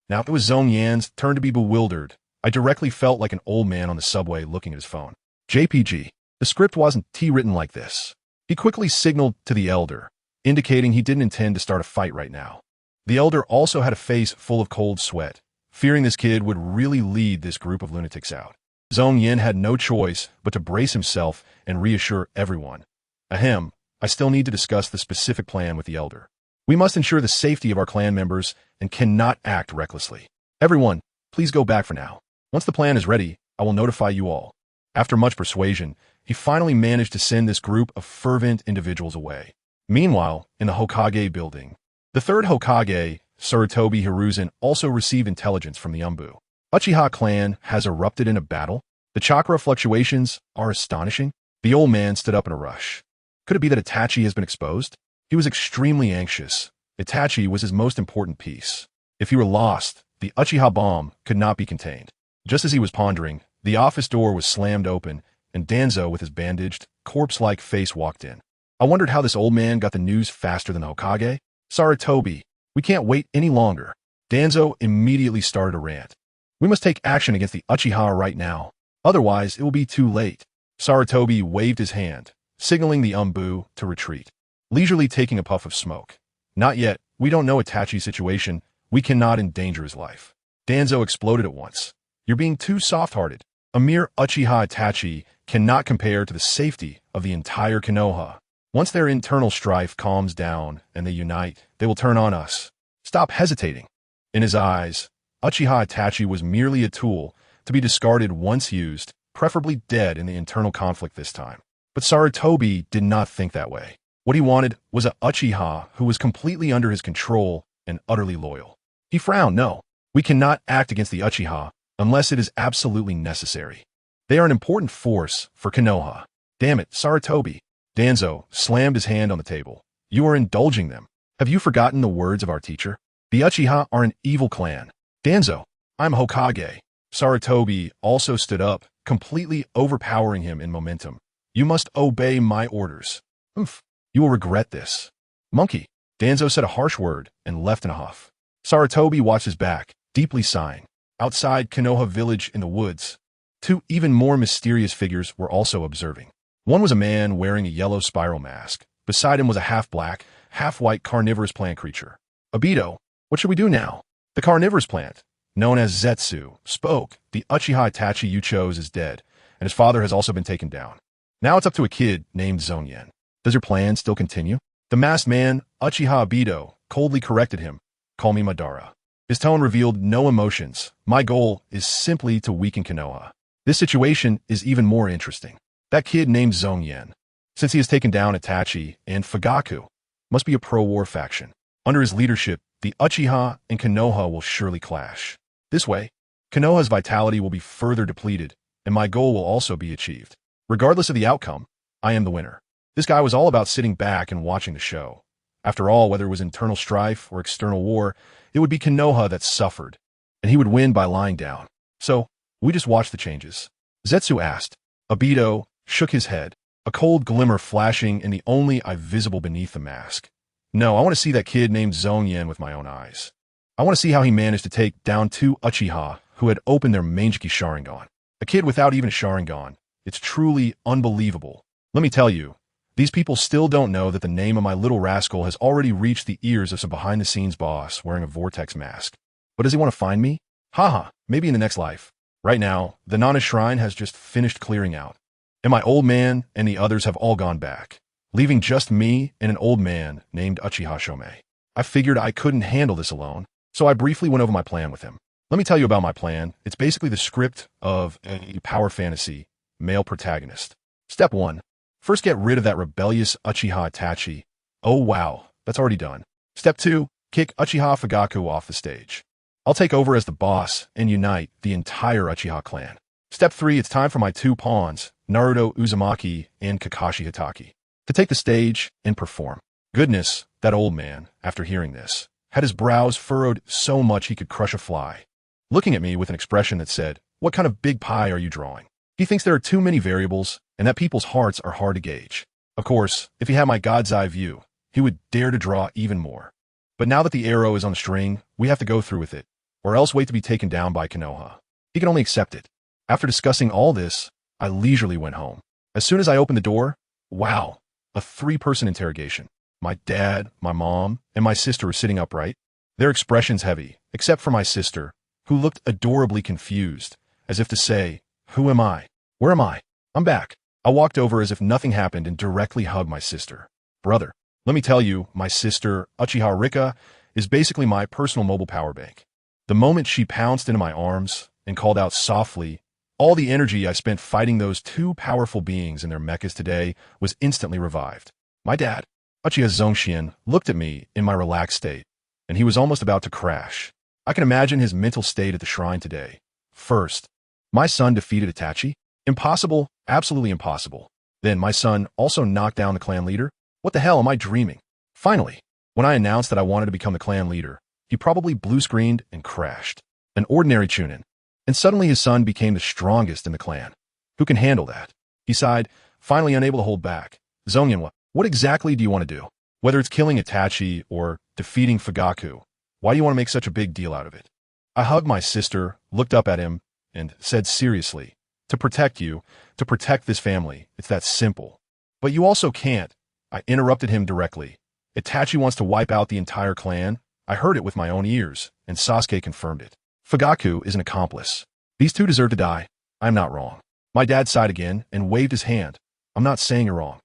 Now, if it was Zongyan's turn to be bewildered, I directly felt like an old man on the subway looking at his phone. JPG. The script wasn't written like this. He quickly signaled to the elder, indicating he didn't intend to start a fight right now. The elder also had a face full of cold sweat, fearing this kid would really lead this group of lunatics out. Zongyan had no choice but to brace himself and reassure everyone. Ahem, I still need to discuss the specific plan with the elder. We must ensure the safety of our clan members and cannot act recklessly. Everyone, please go back for now. Once the plan is ready, I will notify you all. After much persuasion, he finally managed to send this group of fervent individuals away. Meanwhile, in the Hokage building, the third Hokage, Sarutobi Hiruzen, also received intelligence from the Umbu. Uchiha clan has erupted in a battle. The chakra fluctuations are astonishing. The old man stood up in a rush. Could it be that Itachi has been exposed? He was extremely anxious. Itachi was his most important piece. If he were lost, the Uchiha bomb could not be contained. Just as he was pondering, the office door was slammed open, and Danzo, with his bandaged, corpse-like face, walked in. I wondered how this old man got the news faster than the Hokage. Sarutobi, we can't wait any longer. Danzo immediately started a rant. We must take action against the Uchiha right now. Otherwise, it will be too late. Sarutobi waved his hand, signaling the Umbu to retreat. Leisurely taking a puff of smoke. Not yet. We don't know Itachi's situation. We cannot endanger his life. Danzo exploded at once. You're being too soft-hearted. A mere Uchiha Itachi cannot compare to the safety of the entire Konoha. Once their internal strife calms down and they unite, they will turn on us. Stop hesitating. In his eyes, Uchiha Itachi was merely a tool to be discarded once used, preferably dead in the internal conflict this time. But Sarutobi did not think that way. What he wanted was a Uchiha who was completely under his control and utterly loyal. He frowned. No, we cannot act against the Uchiha unless it is absolutely necessary. They are an important force for Konoha. Damn it, Sarutobi. Danzo slammed his hand on the table. You are indulging them. Have you forgotten the words of our teacher? The Uchiha are an evil clan. Danzo, I'm Hokage. Sarutobi also stood up, completely overpowering him in momentum. You must obey my orders. Oof. You will regret this. Monkey. Danzo said a harsh word and left in a huff. Sarutobi watched his back, deeply sighing. Outside Konoha village in the woods, two even more mysterious figures were also observing. One was a man wearing a yellow spiral mask. Beside him was a half-black, half-white carnivorous plant creature. Obito, what should we do now? The carnivorous plant, known as Zetsu, spoke. The Uchiha Itachi you chose is dead, and his father has also been taken down. Now it's up to a kid named Zongyan. Does your plan still continue? The masked man, Uchiha Obito, coldly corrected him. Call me Madara. His tone revealed no emotions. My goal is simply to weaken Konoha. This situation is even more interesting. That kid named Zongyan, since he has taken down Itachi and Fugaku, must be a pro-war faction. Under his leadership, the Uchiha and Konoha will surely clash. This way, Konoha's vitality will be further depleted, and my goal will also be achieved. Regardless of the outcome, I am the winner. This guy was all about sitting back and watching the show. After all, whether it was internal strife or external war, it would be Konoha that suffered, and he would win by lying down. So, we just watched the changes. Zetsu asked. Obito shook his head, a cold glimmer flashing in the only eye visible beneath the mask. No, I want to see that kid named Zongyan with my own eyes. I want to see how he managed to take down two Uchiha who had opened their Manjiki Sharingan. A kid without even a Sharingan. It's truly unbelievable. Let me tell you, these people still don't know that the name of my little rascal has already reached the ears of some behind-the-scenes boss wearing a vortex mask. But does he want to find me? Haha, maybe in the next life. Right now, the Nana Shrine has just finished clearing out, and my old man and the others have all gone back, leaving just me and an old man named Uchiha Shomei. I figured I couldn't handle this alone, so I briefly went over my plan with him. Let me tell you about my plan. It's basically the script of a power fantasy male protagonist. Step 1. First, get rid of that rebellious Uchiha Itachi. Oh wow, that's already done. Step 2. Kick Uchiha Fugaku off the stage. I'll take over as the boss and unite the entire Uchiha clan. Step 3. It's time for my two pawns, Naruto Uzumaki and Kakashi Hatake, to take the stage and perform. Goodness, that old man, after hearing this, had his brows furrowed so much he could crush a fly, looking at me with an expression that said, "What kind of big pie are you drawing?" He thinks there are too many variables and that people's hearts are hard to gauge. Of course, if he had my God's eye view, he would dare to draw even more. But now that the arrow is on the string, we have to go through with it, or else wait to be taken down by Konoha. He can only accept it. After discussing all this, I leisurely went home. As soon as I opened the door, wow, a three-person interrogation. My dad, my mom, and my sister were sitting upright, their expressions heavy, except for my sister, who looked adorably confused, as if to say, "Who am I? Where am I? I'm back." I walked over as if nothing happened and directly hugged my sister. Brother, let me tell you, my sister, Uchiha Rika, is basically my personal mobile power bank. The moment she pounced into my arms and called out softly, all the energy I spent fighting those two powerful beings in their mechas today was instantly revived. My dad, Uchiha Zongyan, looked at me in my relaxed state, and he was almost about to crash. I can imagine his mental state at the shrine today. First, my son defeated Itachi? Impossible, absolutely impossible. Then my son also knocked down the clan leader? What the hell am I dreaming? Finally, when I announced that I wanted to become the clan leader, he probably blue-screened and crashed. An ordinary Chunin. And suddenly his son became the strongest in the clan. Who can handle that? He sighed, finally unable to hold back. Zongyan, what exactly do you want to do? Whether it's killing Itachi or defeating Fugaku, why do you want to make such a big deal out of it? I hugged my sister, looked up at him, and said seriously, to protect you, to protect this family, it's that simple. But you also can't. I interrupted him directly. Itachi wants to wipe out the entire clan. I heard it with my own ears, and Sasuke confirmed it. Fugaku is an accomplice. These two deserve to die. I'm not wrong. My dad sighed again and waved his hand. I'm not saying you're wrong.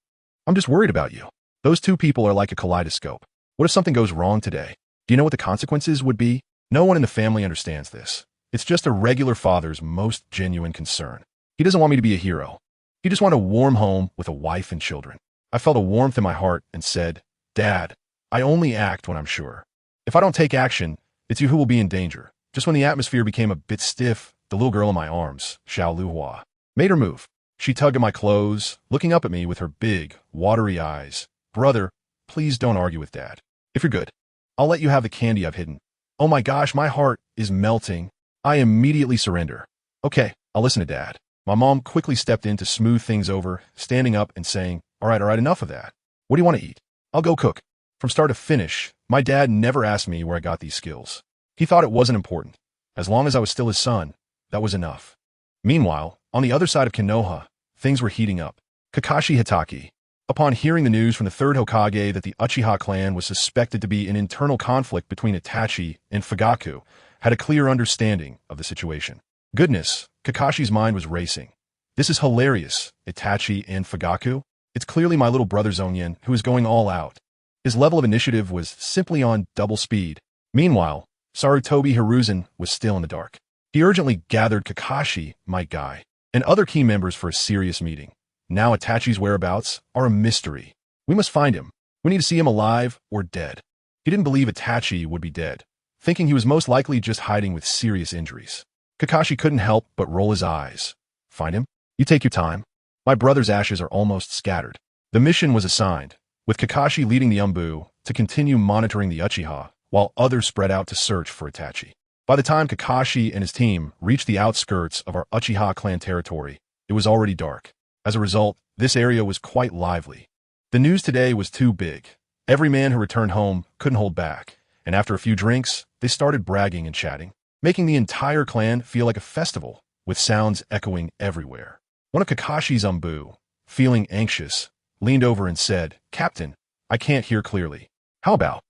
I'm just worried about you. Those two people are like a kaleidoscope. What if something goes wrong today? Do you know what the consequences would be? No one in the family understands this. It's just a regular father's most genuine concern. He doesn't want me to be a hero. He just wants a warm home with a wife and children. I felt a warmth in my heart and said, Dad, I only act when I'm sure. If I don't take action, it's you who will be in danger. Just when the atmosphere became a bit stiff, the little girl in my arms, Xiao Luhua, made her move. She tugged at my clothes, looking up at me with her big, watery eyes. Brother, please don't argue with Dad. If you're good, I'll let you have the candy I've hidden. Oh my gosh, my heart is melting. I immediately surrender. Okay, I'll listen to Dad. My mom quickly stepped in to smooth things over, standing up and saying, all right, enough of that. What do you want to eat? I'll go cook. From start to finish, my dad never asked me where I got these skills. He thought it wasn't important. As long as I was still his son, that was enough. Meanwhile, on the other side of Konoha, things were heating up. Kakashi Hatake, upon hearing the news from the third Hokage that the Uchiha clan was suspected to be in internal conflict between Itachi and Fugaku, had a clear understanding of the situation. Goodness, Kakashi's mind was racing. This is hilarious, Itachi and Fugaku. It's clearly my little brother Zongyan who is going all out. His level of initiative was simply on double speed. Meanwhile, Sarutobi Hiruzen was still in the dark. He urgently gathered Kakashi, my guy, and other key members for a serious meeting. Now Itachi's whereabouts are a mystery. We must find him. We need to see him alive or dead. He didn't believe Itachi would be dead, thinking he was most likely just hiding with serious injuries. Kakashi couldn't help but roll his eyes. Find him? You take your time. My brother's ashes are almost scattered. The mission was assigned, with Kakashi leading the Umbu to continue monitoring the Uchiha, while others spread out to search for Itachi. By the time Kakashi and his team reached the outskirts of our Uchiha clan territory, it was already dark. As a result, this area was quite lively. The news today was too big. Every man who returned home couldn't hold back, and after a few drinks, they started bragging and chatting, making the entire clan feel like a festival, with sounds echoing everywhere. One of Kakashi's Umbu, feeling anxious, leaned over and said, "Captain, I can't hear clearly. How about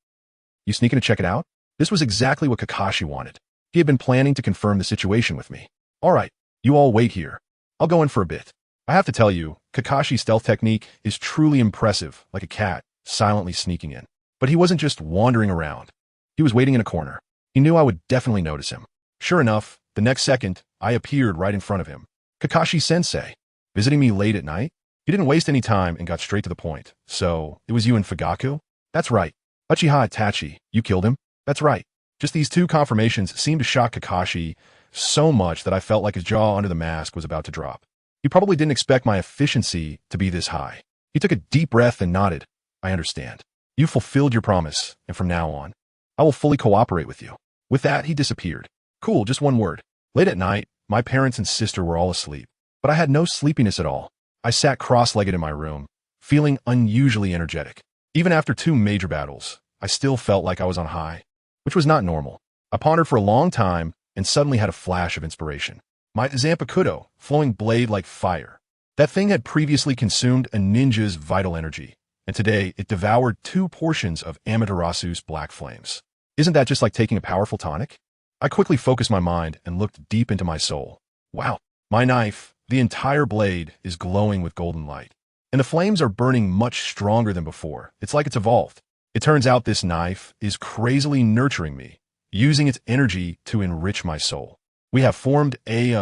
you sneak in to check it out?" This was exactly what Kakashi wanted. He had been planning to confirm the situation with me. All right, you all wait here. I'll go in for a bit. I have to tell you, Kakashi's stealth technique is truly impressive, like a cat, silently sneaking in. But he wasn't just wandering around. He was waiting in a corner. He knew I would definitely notice him. Sure enough, the next second, I appeared right in front of him. Kakashi-sensei, visiting me late at night? He didn't waste any time and got straight to the point. So, it was you and Fugaku? That's right. Uchiha Itachi, you killed him? That's right. Just these two confirmations seemed to shock Kakashi so much that I felt like his jaw under the mask was about to drop. He probably didn't expect my efficiency to be this high. He took a deep breath and nodded. I understand. You fulfilled your promise, and from now on, I will fully cooperate with you. With that, he disappeared. Cool, just one word. Late at night, my parents and sister were all asleep, but I had no sleepiness at all. I sat cross-legged in my room, feeling unusually energetic. Even after 2 major battles, I still felt like I was on high, which was not normal. I pondered for a long time and suddenly had a flash of inspiration. My Zanpakuto, flowing blade like fire. That thing had previously consumed a ninja's vital energy, and today it devoured 2 portions of Amaterasu's black flames. Isn't that just like taking a powerful tonic? I quickly focused my mind and looked deep into my soul. Wow, my knife, the entire blade, is glowing with golden light. And the flames are burning much stronger than before. It's like it's evolved. It turns out this knife is crazily nurturing me, using its energy to enrich my soul. We have formed a,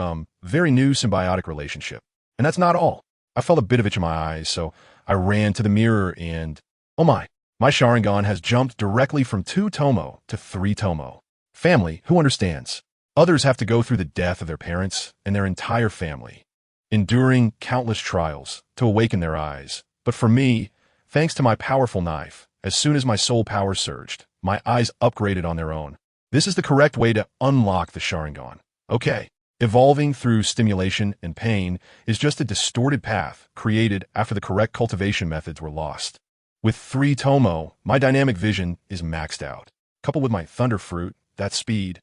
very new symbiotic relationship. And that's not all. I felt a bit of itch in my eyes, so I ran to the mirror and, oh my Sharingan has jumped directly from 2 Tomo to 3 Tomo. Family, who understands? Others have to go through the death of their parents and their entire family, enduring countless trials to awaken their eyes. But for me, thanks to my powerful knife, as soon as my soul power surged, my eyes upgraded on their own. This is the correct way to unlock the Sharingan. Okay, evolving through stimulation and pain is just a distorted path created after the correct cultivation methods were lost. With 3 Tomo, my dynamic vision is maxed out. Coupled with my Thunder Fruit, that speed.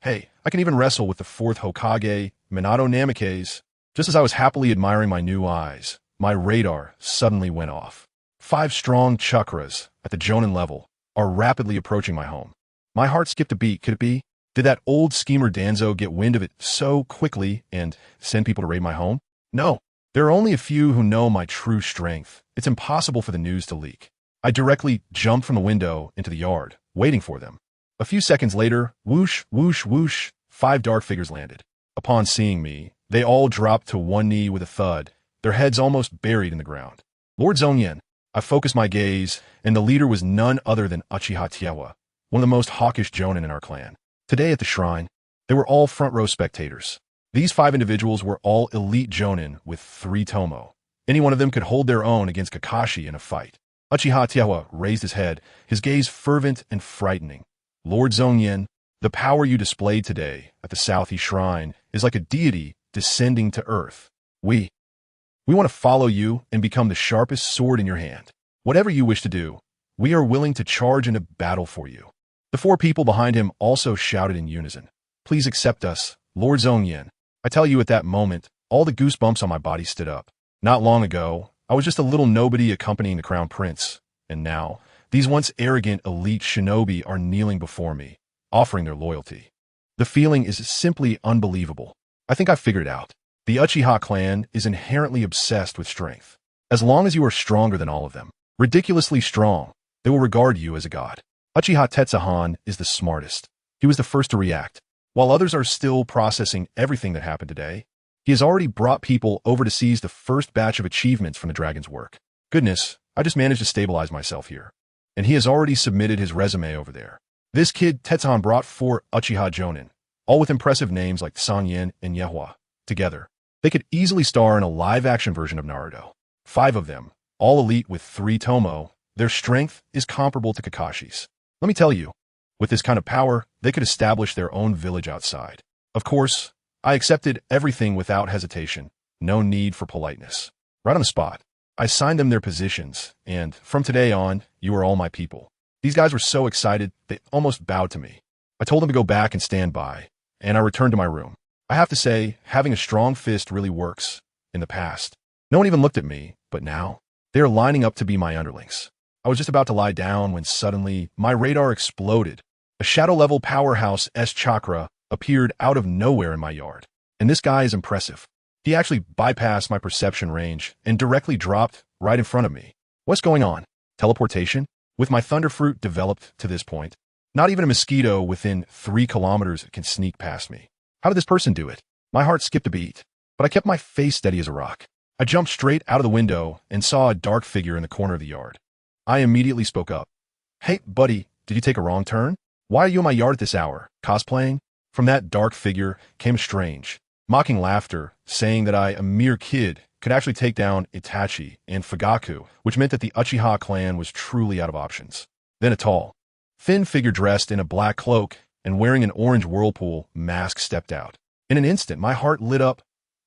Hey, I can even wrestle with the 4th Hokage, Minato Namikaze. Just as I was happily admiring my new eyes, my radar suddenly went off. 5 strong chakras at the Jonin level are rapidly approaching my home. My heart skipped a beat. Could it be? Did that old schemer Danzo get wind of it so quickly and send people to raid my home? No. There are only a few who know my true strength. It's impossible for the news to leak. I directly jumped from the window into the yard, waiting for them. A few seconds later, whoosh, whoosh, whoosh, 5 dark figures landed. Upon seeing me, they all dropped to one knee with a thud, their heads almost buried in the ground. Lord Zongyan. I focused my gaze, and the leader was none other than Uchiha Zongyan, one of the most hawkish jonin in our clan. Today at the shrine, they were all front row spectators. These 5 individuals were all elite jonin with 3 Tomo. Any one of them could hold their own against Kakashi in a fight. Uchiha Zongyan raised his head, his gaze fervent and frightening. Lord Zongyan, the power you displayed today at the Southeast Shrine is like a deity descending to earth. We want to follow you and become the sharpest sword in your hand. Whatever you wish to do, we are willing to charge into battle for you. The 4 people behind him also shouted in unison. Please accept us, Lord Zongyan. I tell you at that moment, all the goosebumps on my body stood up. Not long ago, I was just a little nobody accompanying the crown prince. And now, these once arrogant elite shinobi are kneeling before me, offering their loyalty. The feeling is simply unbelievable. I think I figured it out. The Uchiha clan is inherently obsessed with strength. As long as you are stronger than all of them, ridiculously strong, they will regard you as a god. Uchiha Tetsuhan is the smartest. He was the first to react. While others are still processing everything that happened today, he has already brought people over to seize the first batch of achievements from the dragon's work. Goodness, I just managed to stabilize myself here. And he has already submitted his resume over there. This kid, Tetsuan, brought 4 Uchiha Zongyan, all with impressive names like Songyan and Yehua. Together, they could easily star in a live-action version of Naruto. 5 of them, all elite with 3 Tomo, their strength is comparable to Kakashi's. Let me tell you, with this kind of power, they could establish their own village outside. Of course, I accepted everything without hesitation, no need for politeness. Right on the spot, I assigned them their positions, and from today on, you are all my people. These guys were so excited, they almost bowed to me. I told them to go back and stand by, and I returned to my room. I have to say, having a strong fist really works. In the past, no one even looked at me, but now, they are lining up to be my underlings. I was just about to lie down when suddenly, my radar exploded. A shadow-level powerhouse S-chakra appeared out of nowhere in my yard. And this guy is impressive. He actually bypassed my perception range and directly dropped right in front of me. What's going on? Teleportation? With my thunder fruit developed to this point, not even a mosquito within 3 kilometers can sneak past me. How did this person do it? My heart skipped a beat, but I kept my face steady as a rock. I jumped straight out of the window and saw a dark figure in the corner of the yard. I immediately spoke up. Hey, buddy, did you take a wrong turn? Why are you in my yard at this hour? Cosplaying? From that dark figure came strange, mocking laughter, saying that I, a mere kid, could actually take down Itachi and Fugaku, which meant that the Uchiha clan was truly out of options. Then a tall, thin figure dressed in a black cloak and wearing an orange whirlpool mask stepped out. In an instant, my heart lit up.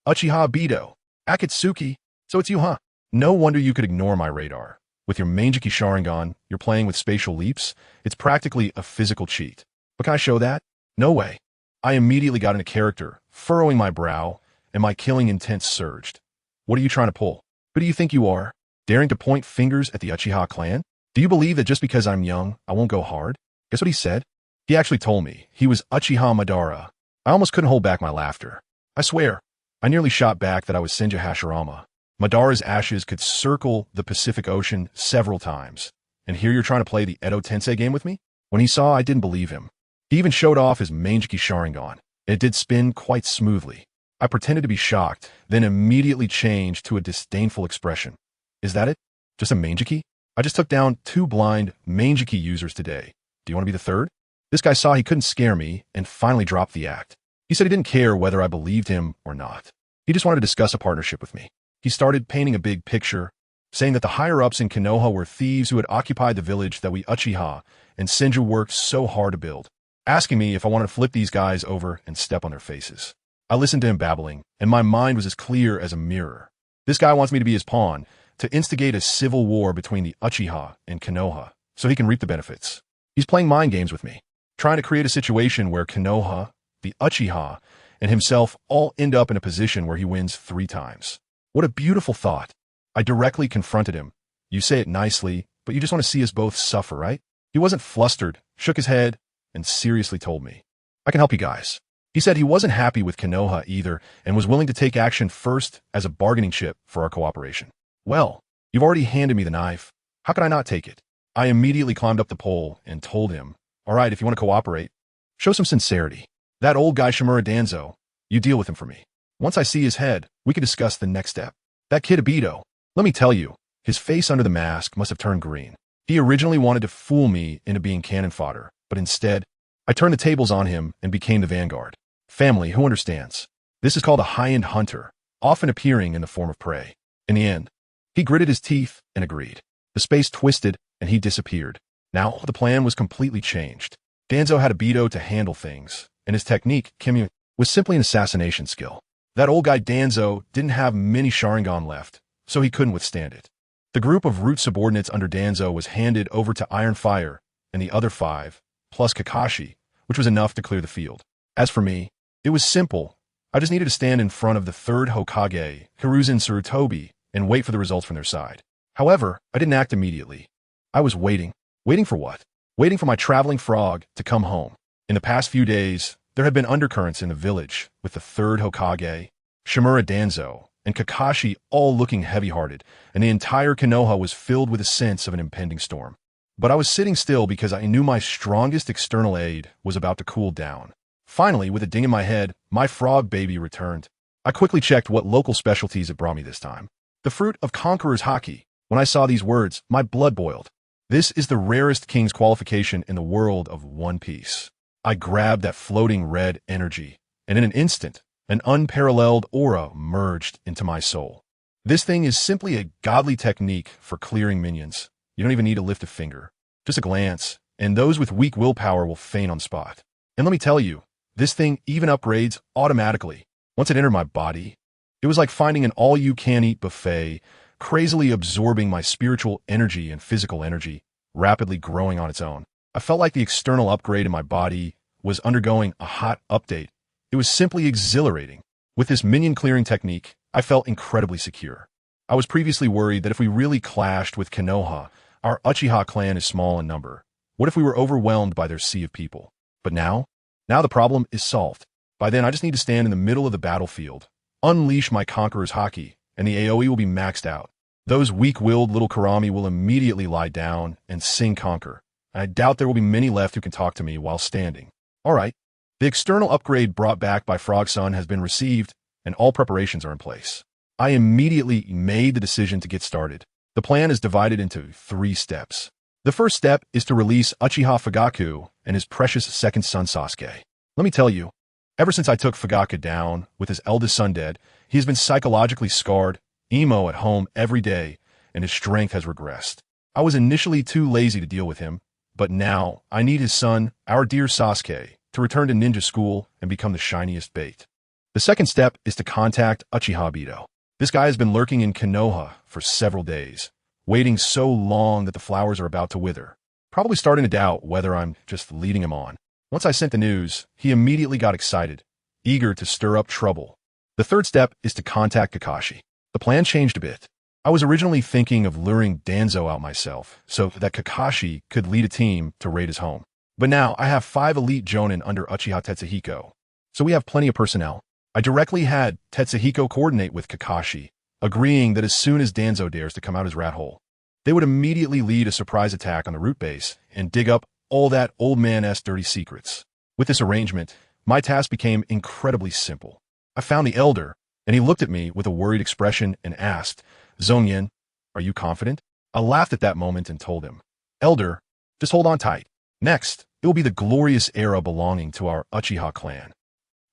Uchiha Bido, Akatsuki, so it's you, huh? No wonder you could ignore my radar. With your Mangeki Sharingan, you're playing with spatial leaps. It's practically a physical cheat. But can I show that? No way. I immediately got into character, furrowing my brow, and my killing intent surged. What are you trying to pull? Who do you think you are? Daring to point fingers at the Uchiha clan? Do you believe that just because I'm young, I won't go hard? Guess what he said? He actually told me he was Uchiha Madara. I almost couldn't hold back my laughter. I swear, I nearly shot back that I was Senju Hashirama. Madara's ashes could circle the Pacific Ocean several times. And here you're trying to play the Edo Tensei game with me? When he saw I didn't believe him. He even showed off his Mangeki Sharingan, and it did spin quite smoothly. I pretended to be shocked, then immediately changed to a disdainful expression. Is that it? Just a Mangeki? I just took down 2 blind Mangeki users today. Do you want to be the third? This guy saw he couldn't scare me and finally dropped the act. He said he didn't care whether I believed him or not. He just wanted to discuss a partnership with me. He started painting a big picture, saying that the higher-ups in Konoha were thieves who had occupied the village that we Uchiha and Senju worked so hard to build, asking me if I wanted to flip these guys over and step on their faces. I listened to him babbling, and my mind was as clear as a mirror. This guy wants me to be his pawn, to instigate a civil war between the Uchiha and Konoha, so he can reap the benefits. He's playing mind games with me, trying to create a situation where Konoha, the Uchiha, and himself all end up in a position where he wins 3 times. What a beautiful thought. I directly confronted him. You say it nicely, but you just want to see us both suffer, right? He wasn't flustered, shook his head, and seriously told me, I can help you guys. He said he wasn't happy with Konoha either and was willing to take action first as a bargaining chip for our cooperation. Well, you've already handed me the knife. How could I not take it? I immediately climbed up the pole and told him, all right, if you want to cooperate, show some sincerity. That old guy Shimura Danzo, you deal with him for me. Once I see his head, we can discuss the next step. That kid Obito, let me tell you, his face under the mask must have turned green. He originally wanted to fool me into being cannon fodder, but instead, I turned the tables on him and became the vanguard. Family, who understands? This is called a high-end hunter, often appearing in the form of prey. In the end, he gritted his teeth and agreed. The space twisted, and he disappeared. Now, the plan was completely changed. Danzo had Obito to handle things, and his technique, Kimyu, was simply an assassination skill. That old guy Danzo didn't have many Sharingan left, so he couldn't withstand it. The group of root subordinates under Danzo was handed over to Iron Fire, and the other 5, plus Kakashi, which was enough to clear the field. As for me, it was simple. I just needed to stand in front of the 3rd Hokage, Hiruzen Sarutobi, and wait for the results from their side. However, I didn't act immediately. I was waiting. Waiting for what? Waiting for my traveling frog to come home. In the past few days, there had been undercurrents in the village, with the 3rd Hokage, Shimura Danzo, and Kakashi all looking heavy-hearted, and the entire Konoha was filled with a sense of an impending storm. But I was sitting still because I knew my strongest external aid was about to cool down. Finally, with a ding in my head, my frog baby returned. I quickly checked what local specialties it brought me this time. The fruit of Conqueror's Haki. When I saw these words, my blood boiled. This is the rarest king's qualification in the world of One Piece. I grabbed that floating red energy, and in an instant, an unparalleled aura merged into my soul. This thing is simply a godly technique for clearing minions. You don't even need to lift a finger. Just a glance, and those with weak willpower will faint on the spot. And let me tell you, this thing even upgrades automatically. Once it entered my body, it was like finding an all-you-can-eat buffet, crazily absorbing my spiritual energy and physical energy, rapidly growing on its own. I felt like the external upgrade in my body was undergoing a hot update. It was simply exhilarating. With this minion-clearing technique, I felt incredibly secure. I was previously worried that if we really clashed with Konoha, our Uchiha clan is small in number. What if we were overwhelmed by their sea of people? But now the problem is solved. By then, I just need to stand in the middle of the battlefield, unleash my Conqueror's Haki, and the AoE will be maxed out. Those weak-willed little Karami will immediately lie down and sing Conquer. I doubt there will be many left who can talk to me while standing. All right, the external upgrade brought back by Frog Sun has been received, and all preparations are in place. I immediately made the decision to get started. The plan is divided into 3 steps. The first step is to release Uchiha Fugaku and his precious second son Sasuke. Let me tell you, ever since I took Fugaku down, with his eldest son dead, he has been psychologically scarred, emo at home every day, and his strength has regressed. I was initially too lazy to deal with him, but now I need his son, our dear Sasuke, to return to ninja school and become the shiniest bait. The second step is to contact Uchiha Obito. This guy has been lurking in Konoha for several days, waiting so long that the flowers are about to wither, probably starting to doubt whether I'm just leading him on. Once I sent the news, he immediately got excited, eager to stir up trouble. The third step is to contact Kakashi. The plan changed a bit. I was originally thinking of luring Danzo out myself, so that Kakashi could lead a team to raid his home. But now I have 5 elite Jonin under Uchiha Tetsuhiko, so we have plenty of personnel. I directly had Tetsuhiko coordinate with Kakashi, agreeing that as soon as Danzo dares to come out his rat hole, they would immediately lead a surprise attack on the root base and dig up all that old man-esque dirty secrets. With this arrangement, my task became incredibly simple. I found the elder, and he looked at me with a worried expression and asked, "Zongyan, are you confident?" I laughed at that moment and told him, "Elder, just hold on tight. Next, it will be the glorious era belonging to our Uchiha clan."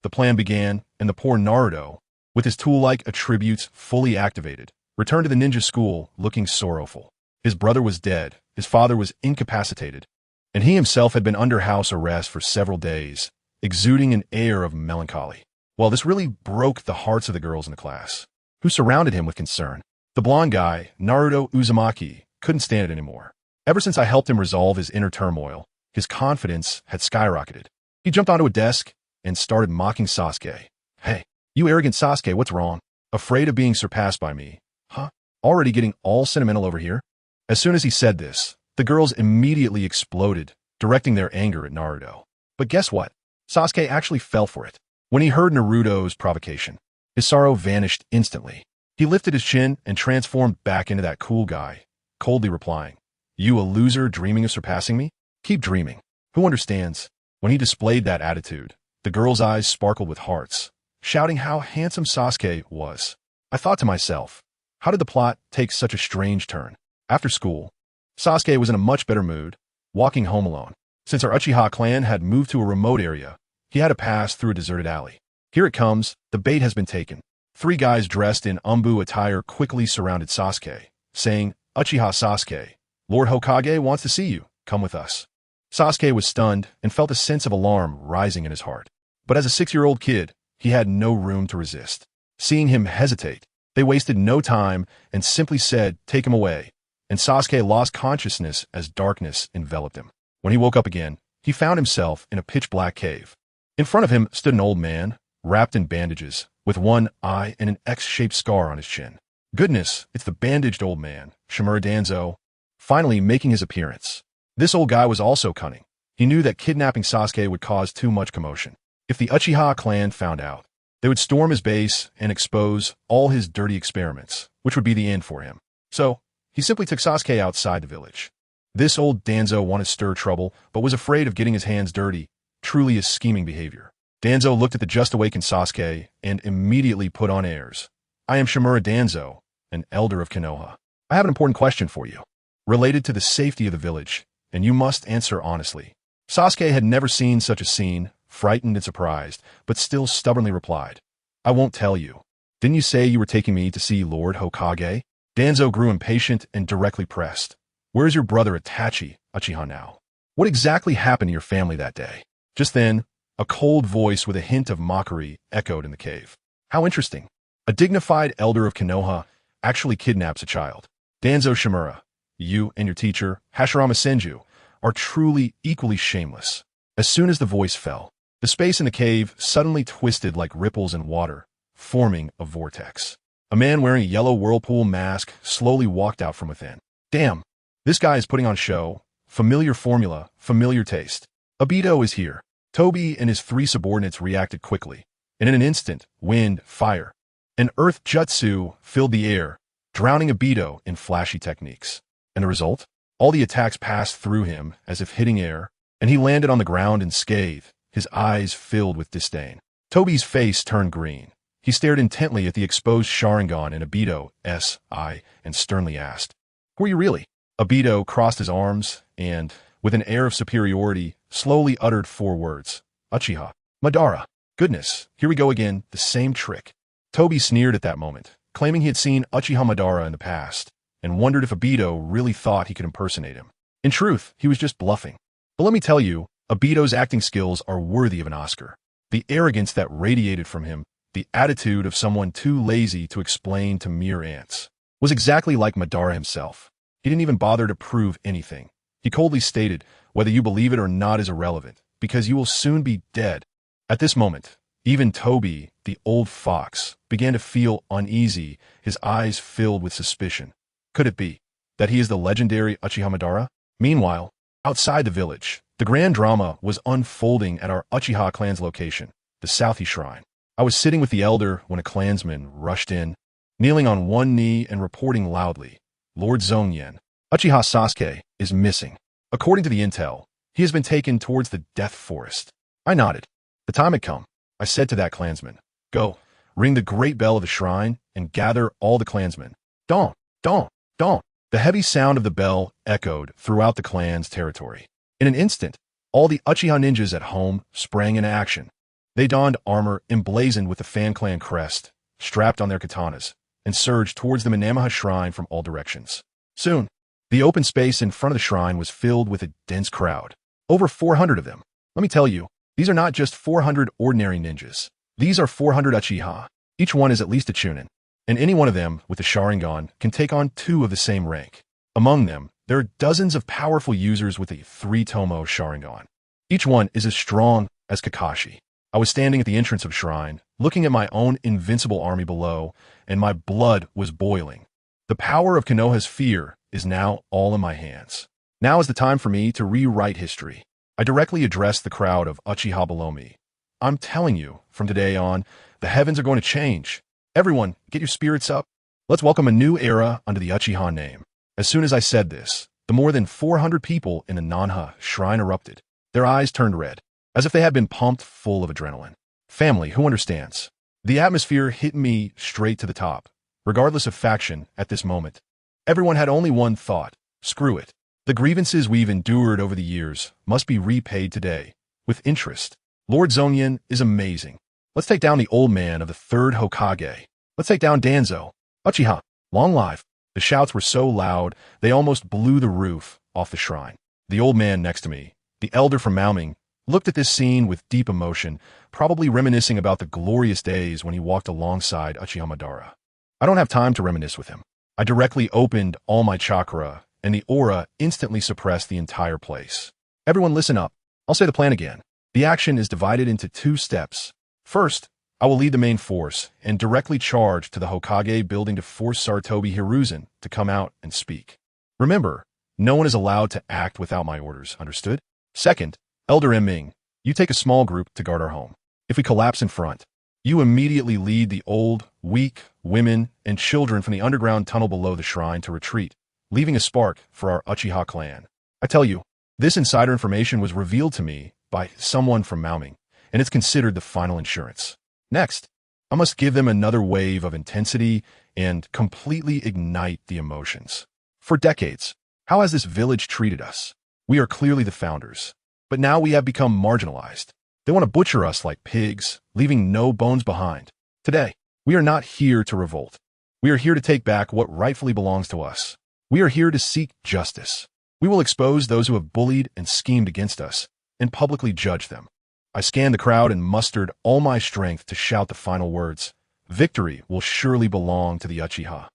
The plan began, and the poor Naruto, with his tool-like attributes fully activated, returned to the ninja school looking sorrowful. His brother was dead, his father was incapacitated, and he himself had been under house arrest for several days, exuding an air of melancholy. Well, this really broke the hearts of the girls in the class, who surrounded him with concern. The blonde guy, Naruto Uzumaki, couldn't stand it anymore. Ever since I helped him resolve his inner turmoil, his confidence had skyrocketed. He jumped onto a desk and started mocking Sasuke. "Hey, you arrogant Sasuke, what's wrong? Afraid of being surpassed by me? Huh? Already getting all sentimental over here?" As soon as he said this, the girls immediately exploded, directing their anger at Naruto. But guess what? Sasuke actually fell for it. When he heard Naruto's provocation, his sorrow vanished instantly. He lifted his chin and transformed back into that cool guy, coldly replying, "You a loser dreaming of surpassing me? Keep dreaming. Who understands?" When he displayed that attitude, the girls' eyes sparkled with hearts, shouting how handsome Sasuke was. I thought to myself, how did the plot take such a strange turn? After school, Sasuke was in a much better mood, walking home alone. Since our Uchiha clan had moved to a remote area, he had to pass through a deserted alley. Here it comes, the bait has been taken. 3 guys dressed in Umbu attire quickly surrounded Sasuke, saying, "Uchiha Sasuke, Lord Hokage wants to see you, come with us." Sasuke was stunned and felt a sense of alarm rising in his heart. But as a 6-year-old kid, he had no room to resist. Seeing him hesitate, they wasted no time and simply said, "Take him away." And Sasuke lost consciousness as darkness enveloped him. When he woke up again, he found himself in a pitch-black cave. In front of him stood an old man, wrapped in bandages, with one eye and an X-shaped scar on his chin. Goodness, it's the bandaged old man, Shimura Danzo, finally making his appearance. This old guy was also cunning. He knew that kidnapping Sasuke would cause too much commotion. If the Uchiha clan found out, they would storm his base and expose all his dirty experiments, which would be the end for him. So, he simply took Sasuke outside the village. This old Danzo wanted to stir trouble, but was afraid of getting his hands dirty, truly a scheming behavior. Danzo looked at the just-awakened Sasuke and immediately put on airs. I am Shimura Danzo, an elder of Konoha. I have an important question for you, related to the safety of the village, and you must answer honestly. Sasuke had never seen such a scene, frightened and surprised, but still stubbornly replied, I won't tell you. Didn't you say you were taking me to see Lord Hokage? Danzo grew impatient and directly pressed. Where's your brother Itachi, Uchiha now? What exactly happened to your family that day? Just then, a cold voice with a hint of mockery echoed in the cave. How interesting. A dignified elder of Konoha actually kidnaps a child. Danzo Shimura, you and your teacher, Hashirama Senju, are truly equally shameless. As soon as the voice fell, the space in the cave suddenly twisted like ripples in water, forming a vortex. A man wearing a yellow whirlpool mask slowly walked out from within. Damn, this guy is putting on show. Familiar formula, familiar taste. Obito is here. Tobi and his three subordinates reacted quickly, and in an instant, wind, fire, and earth jutsu filled the air, drowning Obito in flashy techniques. And the result? All the attacks passed through him as if hitting air, and he landed on the ground unscathed, his eyes filled with disdain. Tobi's face turned green. He stared intently at the exposed Sharingan in Obito's eye and sternly asked, Who are you really? Obito crossed his arms and, with an air of superiority, slowly uttered 4 words. Uchiha. Madara. Goodness, here we go again, the same trick. Tobi sneered at that moment, claiming he had seen Uchiha Madara in the past, and wondered if Obito really thought he could impersonate him. In truth, he was just bluffing. But let me tell you, Obito's acting skills are worthy of an Oscar. The arrogance that radiated from him, the attitude of someone too lazy to explain to mere ants, was exactly like Madara himself. He didn't even bother to prove anything. He coldly stated, whether you believe it or not is irrelevant, because you will soon be dead. At this moment, even Tobi, the old fox, began to feel uneasy, his eyes filled with suspicion. Could it be that he is the legendary Uchiha Madara? Meanwhile, outside the village, the grand drama was unfolding at our Uchiha clan's location, the Southie Shrine. I was sitting with the elder when a clansman rushed in, kneeling on one knee and reporting loudly, Lord Zongyan, Uchiha Sasuke, is missing. According to the intel, he has been taken towards the Death Forest. I nodded. The time had come. I said to that clansman, Go, ring the great bell of the shrine and gather all the clansmen. Don't, don't, don't. The heavy sound of the bell echoed throughout the clan's territory. In an instant, all the Uchiha ninjas at home sprang into action. They donned armor emblazoned with the Fan Clan crest, strapped on their katanas, and surged towards the Minamaha shrine from all directions. Soon, the open space in front of the shrine was filled with a dense crowd. Over 400 of them. Let me tell you, these are not just 400 ordinary ninjas. These are 400 Uchiha. Each one is at least a Chunin, and any one of them with a Sharingan can take on 2 of the same rank. Among them, there are dozens of powerful users with a 3-tomo Sharingan. Each one is as strong as Kakashi. I was standing at the entrance of the shrine, looking at my own invincible army below, and my blood was boiling. The power of Konoha's fear is now all in my hands. Now is the time for me to rewrite history. I directly addressed the crowd of Uchiha below me. I'm telling you, from today on, the heavens are going to change. Everyone, get your spirits up. Let's welcome a new era under the Uchiha name. As soon as I said this, the more than 400 people in the Nanha shrine erupted. Their eyes turned red, as if they had been pumped full of adrenaline. Family, who understands? The atmosphere hit me straight to the top. Regardless of faction, at this moment, everyone had only one thought. Screw it. The grievances we've endured over the years must be repaid today, with interest. Lord Zongyan is amazing. Let's take down the old man of the 3rd Hokage. Let's take down Danzo. Uchiha, long life. The shouts were so loud, they almost blew the roof off the shrine. The old man next to me, the elder from Maoming, looked at this scene with deep emotion, probably reminiscing about the glorious days when he walked alongside Uchiha Madara. I don't have time to reminisce with him. I directly opened all my chakra, and the aura instantly suppressed the entire place. Everyone listen up. I'll say the plan again. The action is divided into 2 steps. First, I will lead the main force and directly charge to the Hokage building to force Sarutobi Hiruzen to come out and speak. Remember, no one is allowed to act without my orders, understood? Second, Elder Ming, you take a small group to guard our home. If we collapse in front, you immediately lead the old, weak, women, and children from the underground tunnel below the shrine to retreat, leaving a spark for our Uchiha clan. I tell you, this insider information was revealed to me by someone from Maoming, and it's considered the final insurance. Next, I must give them another wave of intensity and completely ignite the emotions. For decades, how has this village treated us? We are clearly the founders, but now we have become marginalized. They want to butcher us like pigs, leaving no bones behind. Today, we are not here to revolt. We are here to take back what rightfully belongs to us. We are here to seek justice. We will expose those who have bullied and schemed against us, and publicly judge them. I scanned the crowd and mustered all my strength to shout the final words. Victory will surely belong to the Uchiha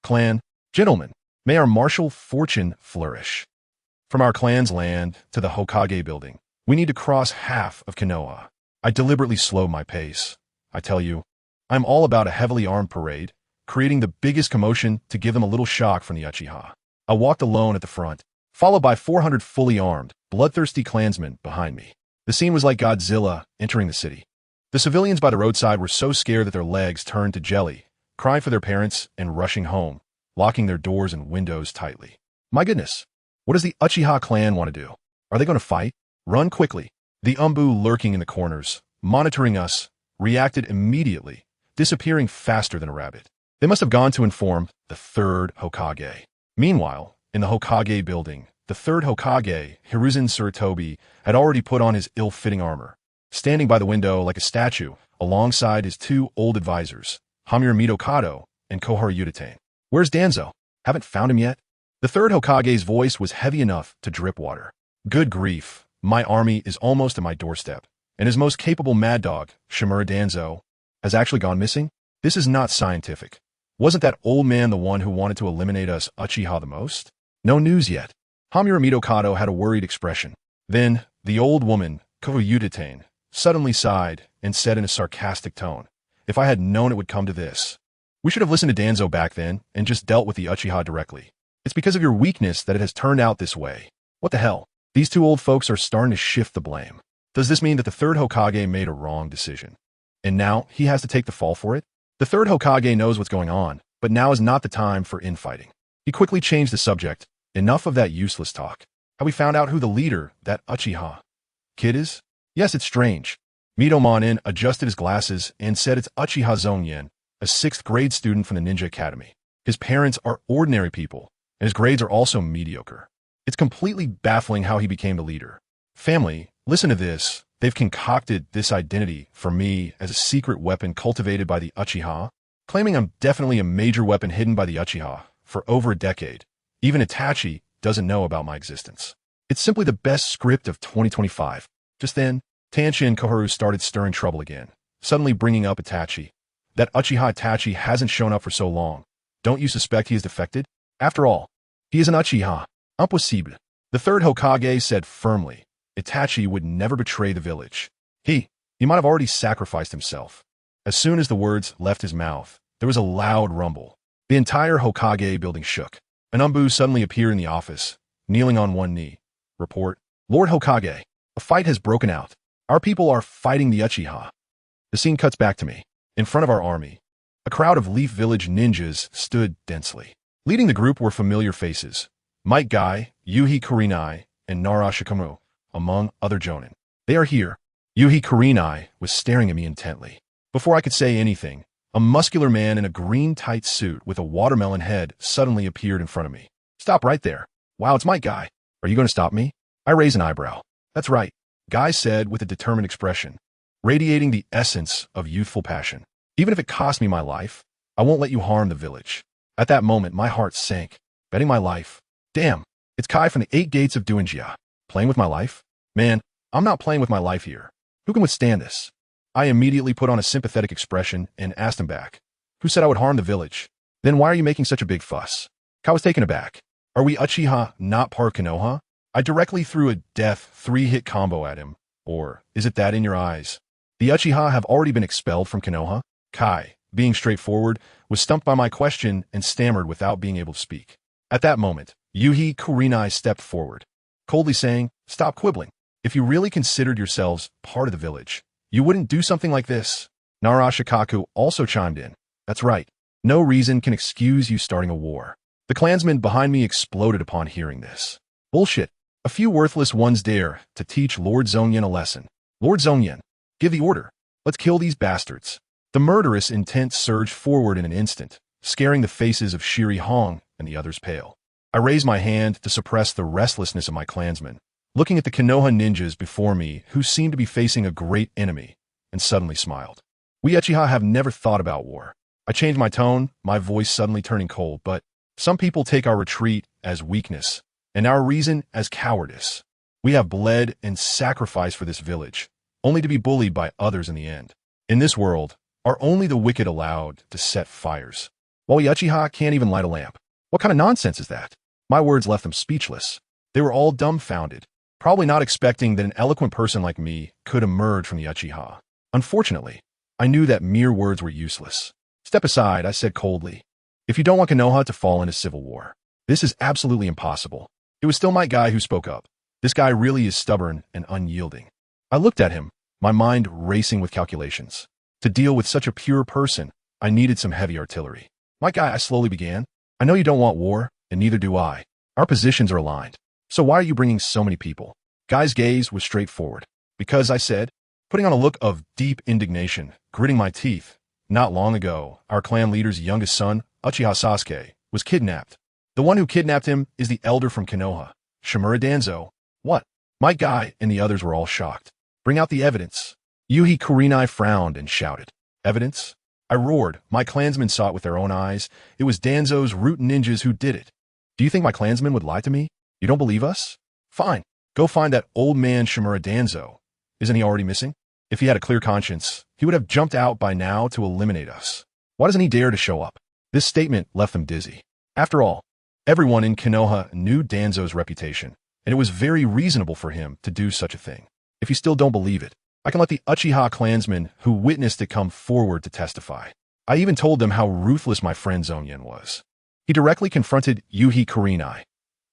clan. Gentlemen, may our martial fortune flourish. From our clan's land to the Hokage building, we need to cross half of Konoha. I deliberately slowed my pace. I tell you, I'm all about a heavily armed parade, creating the biggest commotion to give them a little shock from the Uchiha. I walked alone at the front, followed by 400 fully armed, bloodthirsty clansmen behind me. The scene was like Godzilla entering the city. The civilians by the roadside were so scared that their legs turned to jelly, crying for their parents and rushing home, locking their doors and windows tightly. My goodness, what does the Uchiha clan want to do? Are they going to fight? Run quickly. The Umbu lurking in the corners, monitoring us, reacted immediately, disappearing faster than a rabbit. They must have gone to inform the third Hokage. Meanwhile, in the Hokage building, the third Hokage, Hiruzen Tsurutobi, had already put on his ill-fitting armor, standing by the window like a statue alongside his two old advisors, Hamura Mitokado and Koharu Yutane. Where's Danzo? Haven't found him yet? The third Hokage's voice was heavy enough to drip water. Good grief, my army is almost at my doorstep, and his most capable mad dog, Shimura Danzo, has actually gone missing? This is not scientific. Wasn't that old man the one who wanted to eliminate us Uchiha the most? No news yet. Hamura Mitokado had a worried expression. Then, the old woman, Koharu Yutane, suddenly sighed and said in a sarcastic tone, "If I had known it would come to this. We should have listened to Danzo back then and just dealt with the Uchiha directly. It's because of your weakness that it has turned out this way. What the hell? These two old folks are starting to shift the blame. Does this mean that the third Hokage made a wrong decision? And now he has to take the fall for it? The third Hokage knows what's going on, but now is not the time for infighting." He quickly changed the subject. Enough of that useless talk. Have we found out who the leader, that Uchiha kid is? Yes, it's strange. Mito adjusted his glasses and said it's Uchiha Zongyan, a 6th grade student from the Ninja Academy. His parents are ordinary people, and his grades are also mediocre. It's completely baffling how he became the leader. Family, listen to this. They've concocted this identity for me as a secret weapon cultivated by the Uchiha, claiming I'm definitely a major weapon hidden by the Uchiha for over a decade. Even Itachi doesn't know about my existence. It's simply the best script of 2025. Just then, Tanchi and Koharu started stirring trouble again, suddenly bringing up Itachi. That Uchiha Itachi hasn't shown up for so long. Don't you suspect he is defected? After all, he is an Uchiha. Impossible. The third Hokage said firmly. Itachi would never betray the village. He might have already sacrificed himself. As soon as the words left his mouth, there was a loud rumble. The entire Hokage building shook. An Umbu suddenly appeared in the office, kneeling on one knee. Report, Lord Hokage, a fight has broken out. Our people are fighting the Uchiha. The scene cuts back to me. In front of our army, a crowd of Leaf Village ninjas stood densely. Leading the group were familiar faces. Might Guy, Yuhi Kurenai, and Nara Shikamu, among other jonin. They are here. Yuhi Kurenai was staring at me intently. Before I could say anything, a muscular man in a green tight suit with a watermelon head suddenly appeared in front of me. Stop right there. Wow, it's Might Guy. Are you going to stop me? I raised an eyebrow. That's right, Guy said with a determined expression, radiating the essence of youthful passion. Even if it cost me my life, I won't let you harm the village. At that moment, my heart sank. Betting my life. Damn, it's Kai from the 8 Gates of Duinjia. Playing with my life? Man, I'm not playing with my life here. Who can withstand this? I immediately put on a sympathetic expression and asked him back. Who said I would harm the village? Then why are you making such a big fuss? Kai was taken aback. Are we Uchiha not part of Konoha? I directly threw a death 3-hit combo at him. Or is it that in your eyes? The Uchiha have already been expelled from Konoha? Kai, being straightforward, was stumped by my question and stammered without being able to speak. At that moment, Yuhi Kurenai stepped forward, coldly saying, "Stop quibbling. If you really considered yourselves part of the village, you wouldn't do something like this." Nara Shikaku also chimed in. That's right. No reason can excuse you starting a war. The clansmen behind me exploded upon hearing this. Bullshit. A few worthless ones dare to teach Lord Zongyan a lesson. Lord Zongyan, give the order. Let's kill these bastards. The murderous intent surged forward in an instant, scaring the faces of Shiri Hong and the others pale. I raised my hand to suppress the restlessness of my clansmen, looking at the Konoha ninjas before me who seemed to be facing a great enemy, and suddenly smiled. We Uchiha have never thought about war. I changed my tone, my voice suddenly turning cold, but some people take our retreat as weakness, and our reason as cowardice. We have bled and sacrificed for this village, only to be bullied by others in the end. In this world, are only the wicked allowed to set fires, while we Uchiha can't even light a lamp. What kind of nonsense is that? My words left them speechless. They were all dumbfounded, probably not expecting that an eloquent person like me could emerge from the Uchiha. Unfortunately, I knew that mere words were useless. Step aside, I said coldly. If you don't want Konoha to fall into civil war, this is absolutely impossible. It was still my guy who spoke up. This guy really is stubborn and unyielding. I looked at him, my mind racing with calculations. To deal with such a pure person, I needed some heavy artillery. My guy, I slowly began. I know you don't want war, and neither do I. Our positions are aligned. So why are you bringing so many people? Guy's gaze was straightforward. Because, I said, putting on a look of deep indignation, gritting my teeth. Not long ago, our clan leader's youngest son, Uchiha Sasuke, was kidnapped. The one who kidnapped him is the elder from Konoha, Shimura Danzo. What? My guy and the others were all shocked. Bring out the evidence. Yuhi Kurenai frowned and shouted. Evidence? I roared. My clansmen saw it with their own eyes. It was Danzo's root ninjas who did it. Do you think my clansmen would lie to me? You don't believe us? Fine. Go find that old man Shimura Danzo. Isn't he already missing? If he had a clear conscience, he would have jumped out by now to eliminate us. Why doesn't he dare to show up? This statement left them dizzy. After all, everyone in Konoha knew Danzo's reputation, and it was very reasonable for him to do such a thing. If you still don't believe it, I can let the Uchiha clansmen who witnessed it come forward to testify. I even told them how ruthless my friend Zongyan was. He directly confronted Yuhi Kurenai.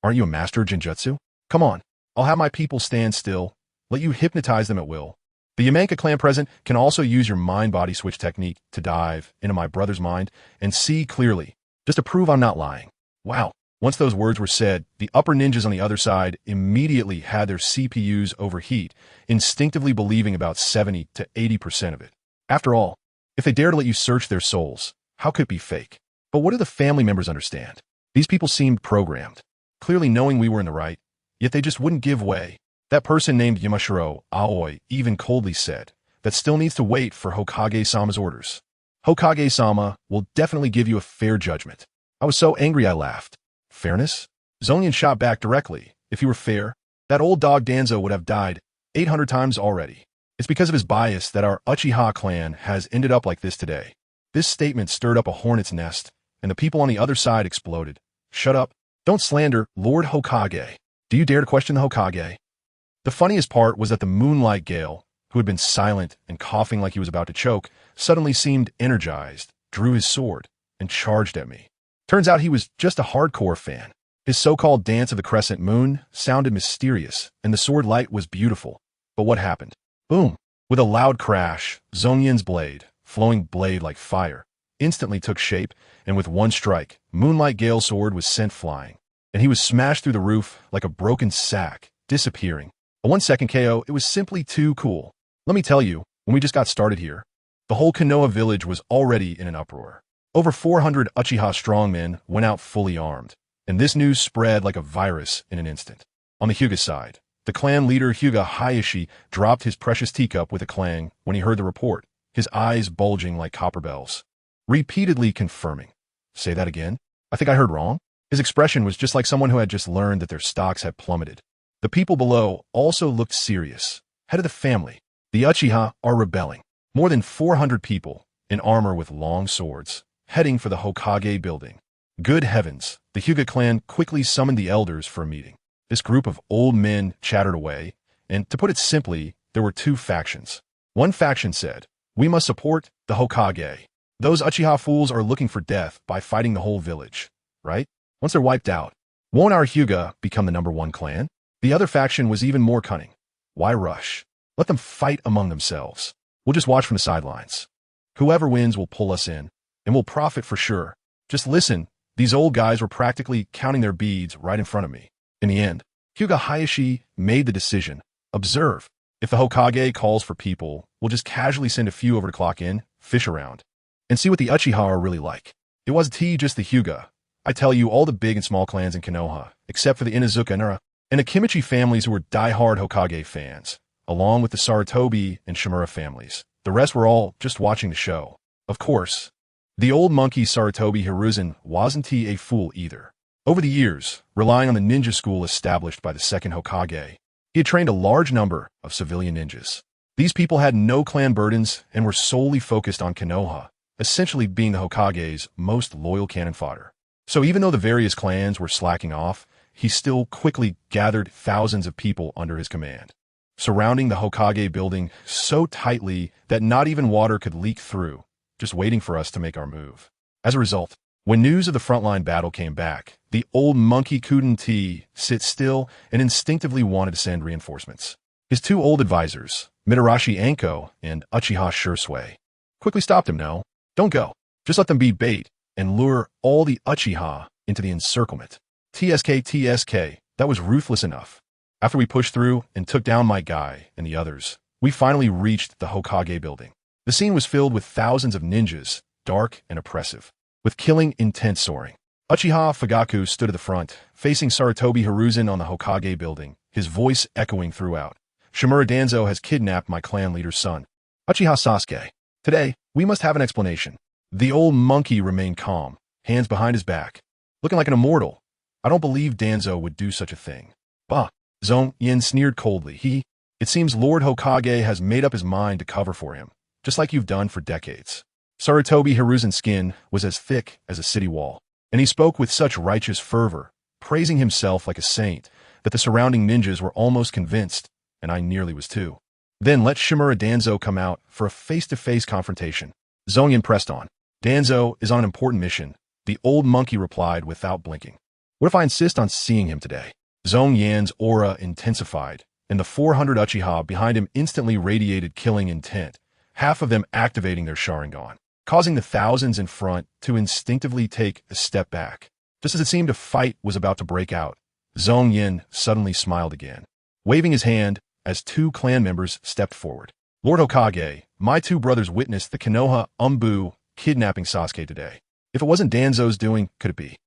Aren't you a master of Genjutsu? Come on, I'll have my people stand still, let you hypnotize them at will. The Yamanka clan present can also use your mind-body switch technique to dive into my brother's mind and see clearly, just to prove I'm not lying. Wow. Once those words were said, the upper ninjas on the other side immediately had their CPUs overheat, instinctively believing about 70 to 80% of it. After all, if they dare to let you search their souls, how could it be fake? But what do the family members understand? These people seemed programmed, clearly knowing we were in the right, yet they just wouldn't give way. That person named Yamashiro Aoi even coldly said that still needs to wait for Hokage-sama's orders. Hokage-sama will definitely give you a fair judgment. I was so angry I laughed. Fairness? Zongyan shot back directly. If he were fair, that old dog Danzo would have died 800 times already. It's because of his bias that our Uchiha clan has ended up like this today. This statement stirred up a hornet's nest, and the people on the other side exploded. Shut up. Don't slander Lord Hokage. Do you dare to question the Hokage? The funniest part was that the Moonlight Gale, who had been silent and coughing like he was about to choke, suddenly seemed energized, drew his sword, and charged at me. Turns out he was just a hardcore fan. His so-called Dance of the Crescent Moon sounded mysterious, and the sword light was beautiful. But what happened? Boom! With a loud crash, Zongyan's blade, flowing blade like fire, instantly took shape, and with one strike, Moonlight Gale's sword was sent flying, and he was smashed through the roof like a broken sack, disappearing. A 1-second KO, it was simply too cool. Let me tell you, when we just got started here, the whole Konoha village was already in an uproar. Over 400 Uchiha strongmen went out fully armed, and this news spread like a virus in an instant. On the Hyuga side, the clan leader Hyuga Hayashi dropped his precious teacup with a clang when he heard the report, his eyes bulging like copper bells, repeatedly confirming. Say that again? I think I heard wrong? His expression was just like someone who had just learned that their stocks had plummeted. The people below also looked serious. Head of the family, the Uchiha are rebelling. More than 400 people, in armor with long swords, heading for the Hokage building. Good heavens, the Hyuga clan quickly summoned the elders for a meeting. This group of old men chattered away, and to put it simply, there were two factions. One faction said, we must support the Hokage. Those Uchiha fools are looking for death by fighting the whole village, right? Once they're wiped out, won't our Hyuga become the #1 clan? The other faction was even more cunning. Why rush? Let them fight among themselves. We'll just watch from the sidelines. Whoever wins will pull us in, and we'll profit for sure. Just listen, these old guys were practically counting their beads right in front of me. In the end, Hyuga Hayashi made the decision. Observe. If the Hokage calls for people, we'll just casually send a few over to clock in, fish around, and see what the Uchiha are really like. It wasn't just the Hyuga. I tell you, all the big and small clans in Konoha, except for the Inuzuka Nara and the Kimichi families who were die-hard Hokage fans, along with the Sarutobi and Shimura families. The rest were all just watching the show. Of course, the old monkey Sarutobi Hiruzen wasn't a fool either. Over the years, relying on the ninja school established by the second Hokage, he had trained a large number of civilian ninjas. These people had no clan burdens and were solely focused on Konoha, essentially being the Hokage's most loyal cannon fodder. So even though the various clans were slacking off, he still quickly gathered thousands of people under his command, surrounding the Hokage building so tightly that not even water could leak through, just waiting for us to make our move. As a result, when news of the frontline battle came back, the old monkey couldn't sit still and instinctively wanted to send reinforcements. His two old advisors, Mitarashi Anko and Uchiha Shursui, quickly stopped him. No, don't go. Just let them be bait and lure all the Uchiha into the encirclement. TSK, that was ruthless enough. After we pushed through and took down my guy and the others, we finally reached the Hokage building. The scene was filled with thousands of ninjas, dark and oppressive, with killing intent soaring. Uchiha Fugaku stood at the front, facing Sarutobi Hiruzen on the Hokage building, his voice echoing throughout. Shimura Danzo has kidnapped my clan leader's son. Uchiha Sasuke. Today, we must have an explanation. The old monkey remained calm, hands behind his back, looking like an immortal. I don't believe Danzo would do such a thing. Bah! Zongyan sneered coldly. It seems Lord Hokage has made up his mind to cover for him, just like you've done for decades. Sarutobi Hiruzen's skin was as thick as a city wall, and he spoke with such righteous fervor, praising himself like a saint, that the surrounding ninjas were almost convinced, and I nearly was too. Then let Shimura Danzo come out for a face-to-face confrontation. Zongyan pressed on. Danzo is on an important mission, the old monkey replied without blinking. What if I insist on seeing him today? Zongyan's aura intensified, and the 400 Uchiha behind him instantly radiated killing intent, half of them activating their Sharingan, causing the thousands in front to instinctively take a step back. Just as it seemed a fight was about to break out, Zongyan suddenly smiled again, waving his hand as two clan members stepped forward. Lord Hokage, my two brothers witnessed the Konoha Umbu kidnapping Sasuke today. If it wasn't Danzo's doing, could it be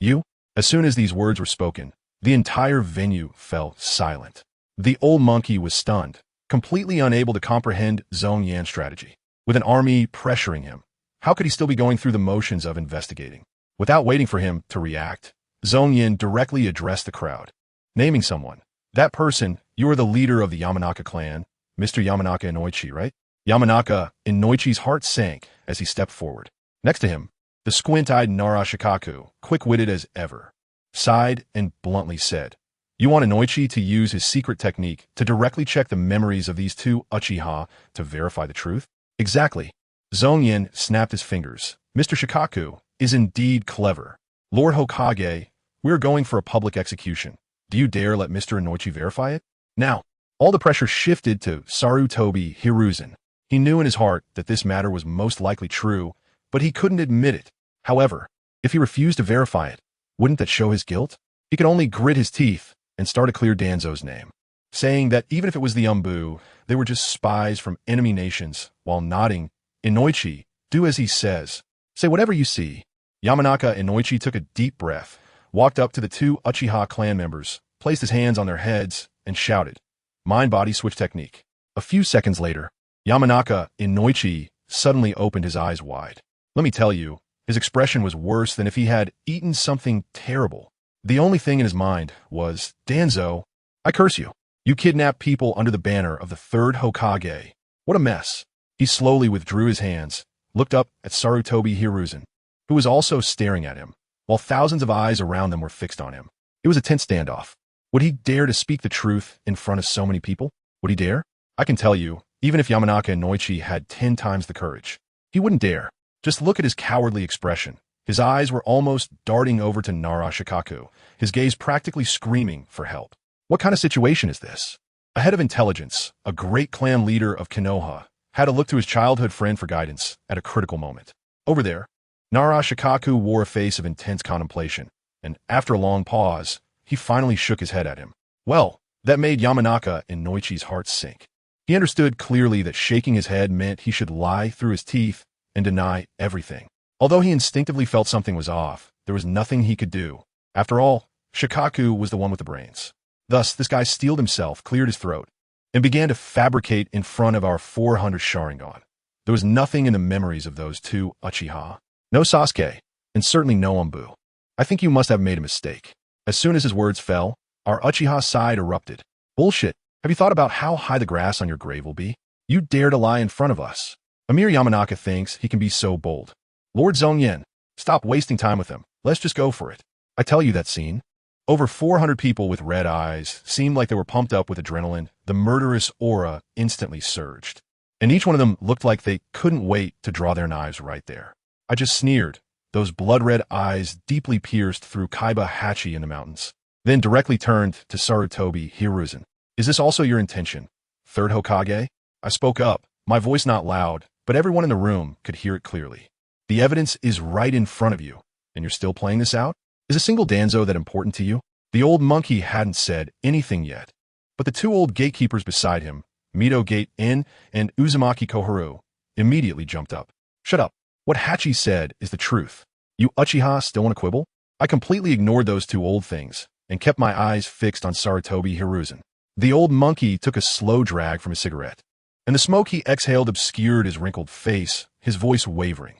you? As soon as these words were spoken, the entire venue fell silent. The old monkey was stunned, completely unable to comprehend Zongyan's strategy. With an army pressuring him, how could he still be going through the motions of investigating? Without waiting for him to react, Zongyan directly addressed the crowd, naming someone. That person, you are the leader of the Yamanaka clan, Mr. Yamanaka Inoichi, right? Yamanaka Inoichi's heart sank as he stepped forward. Next to him, the squint-eyed Nara Shikaku, quick-witted as ever, sighed and bluntly said, You want Inoichi to use his secret technique to directly check the memories of these two Uchiha to verify the truth? Exactly. Zongyan snapped his fingers. Mr. Shikaku is indeed clever. Lord Hokage, we're going for a public execution. Do you dare let Mr. Inoichi verify it? Now, all the pressure shifted to Sarutobi Hiruzen. He knew in his heart that this matter was most likely true, but he couldn't admit it. However, if he refused to verify it, wouldn't that show his guilt? He could only grit his teeth and start to clear Danzo's name, saying that even if it was the Umbu, they were just spies from enemy nations, while nodding, Inoichi, do as he says. Say whatever you see. Yamanaka Inoichi took a deep breath, walked up to the two Uchiha clan members, placed his hands on their heads, and shouted, Mind-body switch technique. A few seconds later, Yamanaka Inoichi suddenly opened his eyes wide. Let me tell you, his expression was worse than if he had eaten something terrible. The only thing in his mind was, Danzo, I curse you. You kidnapped people under the banner of the third Hokage. What a mess. He slowly withdrew his hands, looked up at Sarutobi Hiruzen, who was also staring at him, while thousands of eyes around them were fixed on him. It was a tense standoff. Would he dare to speak the truth in front of so many people? Would he dare? I can tell you, even if Yamanaka Inoichi had 10 times the courage, he wouldn't dare. Just look at his cowardly expression. His eyes were almost darting over to Nara Shikaku, his gaze practically screaming for help. What kind of situation is this? A head of intelligence, a great clan leader of Konoha, had to look to his childhood friend for guidance at a critical moment. Over there, Nara Shikaku wore a face of intense contemplation, and after a long pause, he finally shook his head at him. Well, that made Yamanaka and Noichi's hearts sink. He understood clearly that shaking his head meant he should lie through his teeth and deny everything. Although he instinctively felt something was off, there was nothing he could do. After all, Shikaku was the one with the brains. Thus, this guy steeled himself, cleared his throat, and began to fabricate in front of our 400 Sharingan. There was nothing in the memories of those two Uchiha. No Sasuke, and certainly no Umbu. I think you must have made a mistake. As soon as his words fell, our Uchiha side erupted. Bullshit. Have you thought about how high the grass on your grave will be? You dare to lie in front of us. Amir Yamanaka thinks he can be so bold. Lord Zongyan, stop wasting time with him. Let's just go for it. I tell you that scene. Over 400 people with red eyes seemed like they were pumped up with adrenaline. The murderous aura instantly surged. And each one of them looked like they couldn't wait to draw their knives right there. I just sneered, those blood-red eyes deeply pierced through Kaiba Hachi in the mountains. Then directly turned to Sarutobi Hiruzen. Is this also your intention, third Hokage? I spoke up, my voice not loud, but everyone in the room could hear it clearly. The evidence is right in front of you, and you're still playing this out? Is a single Danzo that important to you? The old monkey hadn't said anything yet, but the two old gatekeepers beside him, Mito Gate In and Uzumaki Koharu, immediately jumped up. Shut up. What Hachi said is the truth. You Uchiha still want to quibble? I completely ignored those two old things and kept my eyes fixed on Sarutobi Hiruzen. The old monkey took a slow drag from his cigarette, and the smoke he exhaled obscured his wrinkled face, his voice wavering.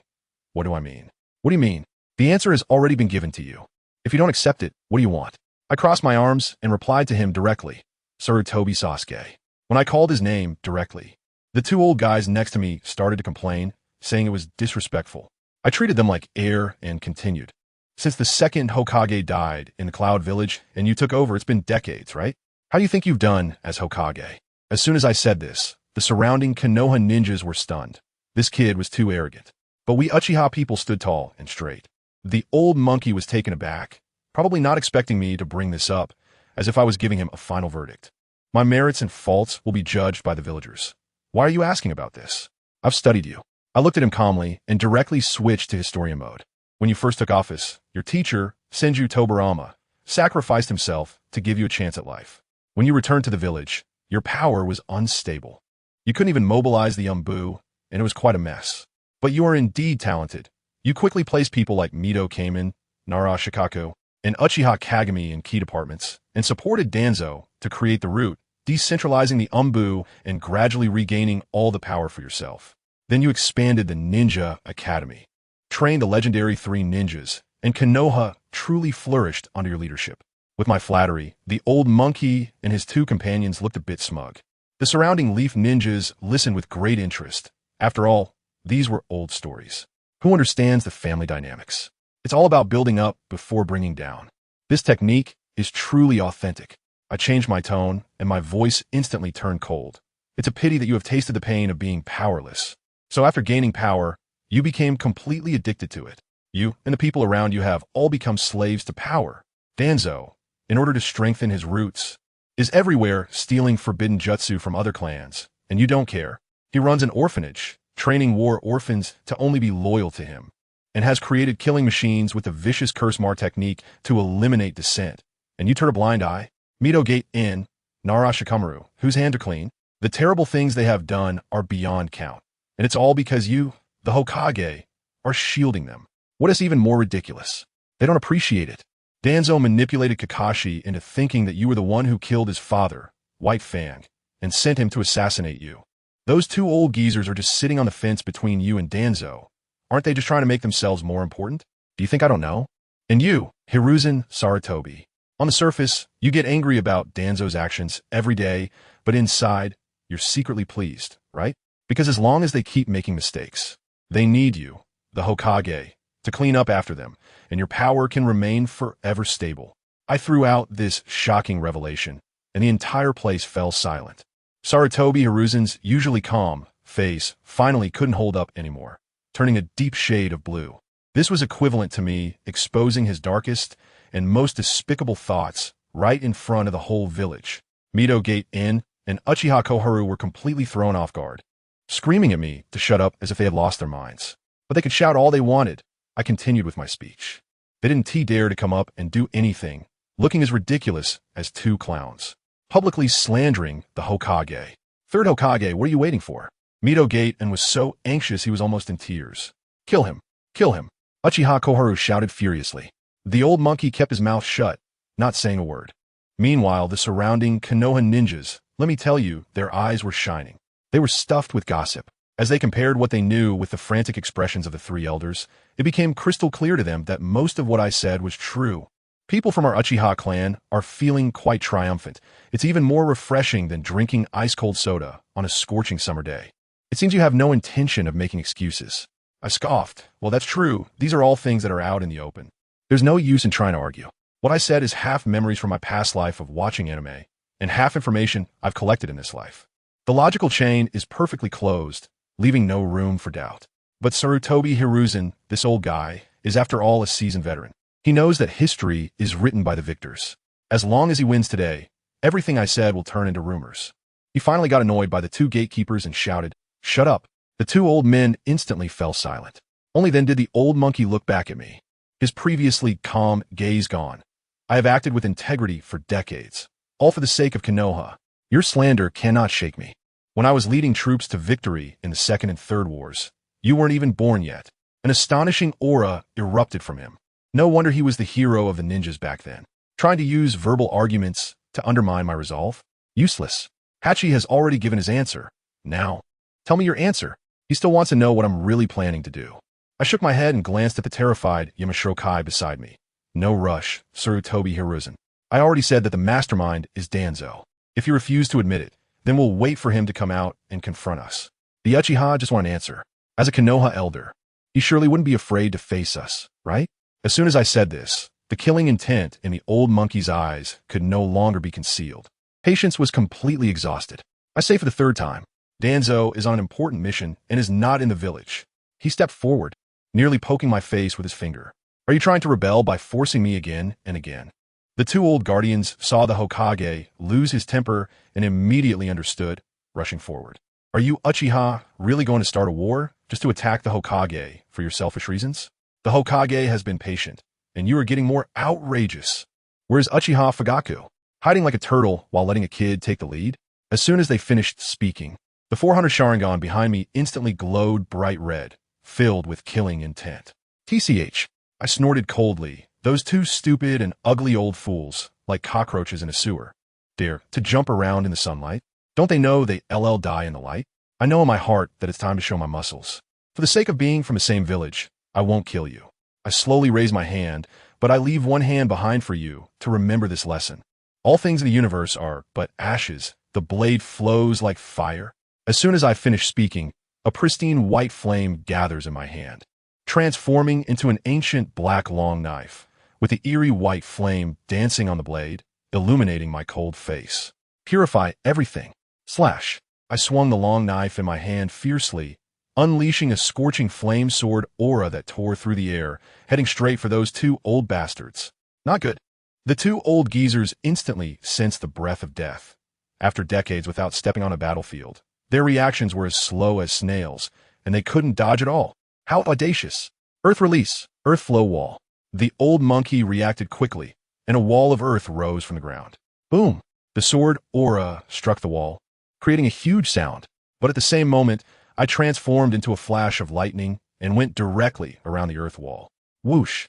What do I mean? What do you mean? The answer has already been given to you. If you don't accept it, what do you want? I crossed my arms and replied to him directly, Sarutobi Sasuke. When I called his name directly, the two old guys next to me started to complain, saying it was disrespectful. I treated them like air and continued. Since the second Hokage died in the Cloud Village and you took over, it's been decades, right? How do you think you've done as Hokage? As soon as I said this, the surrounding Konoha ninjas were stunned. This kid was too arrogant. But we Uchiha people stood tall and straight. The old monkey was taken aback, probably not expecting me to bring this up, as if I was giving him a final verdict. My merits and faults will be judged by the villagers. Why are you asking about this? I've studied you. I looked at him calmly and directly switched to historian mode. When you first took office, your teacher, Senju Tobarama, sacrificed himself to give you a chance at life. When you returned to the village, your power was unstable. You couldn't even mobilize the Umbu, and it was quite a mess. But you are indeed talented. You quickly placed people like Mito Kamen, Nara Shikaku, and Uchiha Kagami in key departments, and supported Danzo to create the route, decentralizing the Umbu and gradually regaining all the power for yourself. Then you expanded the Ninja Academy, trained the legendary 3 ninjas, and Konoha truly flourished under your leadership. With my flattery, the old monkey and his 2 companions looked a bit smug. The surrounding leaf ninjas listened with great interest. After all, these were old stories. Who understands the family dynamics? It's all about building up before bringing down. This technique is truly authentic. I changed my tone, and my voice instantly turned cold. It's a pity that you have tasted the pain of being powerless. So after gaining power, you became completely addicted to it. You and the people around you have all become slaves to power. Danzo, in order to strengthen his roots, is everywhere stealing forbidden jutsu from other clans, and you don't care. He runs an orphanage, training war orphans to only be loyal to him, and has created killing machines with the vicious curse mar technique to eliminate dissent. And you turn a blind eye? Mito Gate In, Nara Shikamaru, whose hand to clean? The terrible things they have done are beyond count. And it's all because you, the Hokage, are shielding them. What is even more ridiculous? They don't appreciate it. Danzo manipulated Kakashi into thinking that you were the one who killed his father, White Fang, and sent him to assassinate you. Those 2 old geezers are just sitting on the fence between you and Danzo. Aren't they just trying to make themselves more important? Do you think I don't know? And you, Hiruzen Sarutobi. On the surface, you get angry about Danzo's actions every day, but inside, you're secretly pleased, right? Because as long as they keep making mistakes, they need you, the Hokage, to clean up after them, and your power can remain forever stable. I threw out this shocking revelation, and the entire place fell silent. Sarutobi Hiruzen's usually calm face finally couldn't hold up anymore, turning a deep shade of blue. This was equivalent to me exposing his darkest and most despicable thoughts right in front of the whole village. Mito Gate In and Uchiha Koharu were completely thrown off guard, screaming at me to shut up as if they had lost their minds. But they could shout all they wanted. I continued with my speech. They didn't dare to come up and do anything, looking as ridiculous as two clowns, publicly slandering the Hokage. Third Hokage, what are you waiting for? Mito gaped and was so anxious he was almost in tears. Kill him! Kill him! Uchiha Koharu shouted furiously. The old monkey kept his mouth shut, not saying a word. Meanwhile, the surrounding Konoha ninjas, let me tell you, their eyes were shining. They were stuffed with gossip. As they compared what they knew with the frantic expressions of the three elders, it became crystal clear to them that most of what I said was true. People from our Uchiha clan are feeling quite triumphant. It's even more refreshing than drinking ice-cold soda on a scorching summer day. It seems you have no intention of making excuses. I scoffed. Well, that's true. These are all things that are out in the open. There's no use in trying to argue. What I said is half memories from my past life of watching anime, and half information I've collected in this life. The logical chain is perfectly closed, leaving no room for doubt. But Sarutobi Hiruzen, this old guy, is after all a seasoned veteran. He knows that history is written by the victors. As long as he wins today, everything I said will turn into rumors. He finally got annoyed by the two gatekeepers and shouted, "Shut up!" The two old men instantly fell silent. Only then did the old monkey look back at me, his previously calm gaze gone. I have acted with integrity for decades, all for the sake of Konoha. Your slander cannot shake me. When I was leading troops to victory in the Second and Third Wars, you weren't even born yet. An astonishing aura erupted from him. No wonder he was the hero of the ninjas back then. Trying to use verbal arguments to undermine my resolve? Useless. Hachi has already given his answer. Now, tell me your answer. He still wants to know what I'm really planning to do. I shook my head and glanced at the terrified Yamashiro-kai beside me. No rush, Sarutobi Hiruzen. I already said that the mastermind is Danzo. If you refuse to admit it, then we'll wait for him to come out and confront us. The Uchiha just want an answer. As a Konoha elder, he surely wouldn't be afraid to face us, right? As soon as I said this, the killing intent in the old monkey's eyes could no longer be concealed. Patience was completely exhausted. I say for the third time, Danzo is on an important mission and is not in the village. He stepped forward, nearly poking my face with his finger. Are you trying to rebel by forcing me again and again? The two old guardians saw the Hokage lose his temper and immediately understood, rushing forward. Are you Uchiha really going to start a war just to attack the Hokage for your selfish reasons? The Hokage has been patient, and you are getting more outrageous. Where's Uchiha Fugaku? Hiding like a turtle while letting a kid take the lead? As soon as they finished speaking, the 400 Sharingan behind me instantly glowed bright red, filled with killing intent. TCH, I snorted coldly. Those two stupid and ugly old fools, like cockroaches in a sewer, dare to jump around in the sunlight? Don't they know they LL die in the light? I know in my heart that it's time to show my muscles. For the sake of being from the same village, I won't kill you. I slowly raise my hand, but I leave one hand behind for you to remember this lesson. All things in the universe are but ashes. The blade flows like fire. As soon as I finish speaking, a pristine white flame gathers in my hand, transforming into an ancient black long knife, with the eerie white flame dancing on the blade, illuminating my cold face. Purify everything. Slash. I swung the long knife in my hand fiercely, unleashing a scorching flame sword aura that tore through the air, heading straight for those two old bastards. Not good. The two old geezers instantly sensed the breath of death. After decades without stepping on a battlefield, their reactions were as slow as snails, and they couldn't dodge at all. How audacious. Earth release. Earth flow wall. The old monkey reacted quickly, and a wall of earth rose from the ground. Boom. The sword aura struck the wall, creating a huge sound, but at the same moment, I transformed into a flash of lightning and went directly around the earth wall. Whoosh.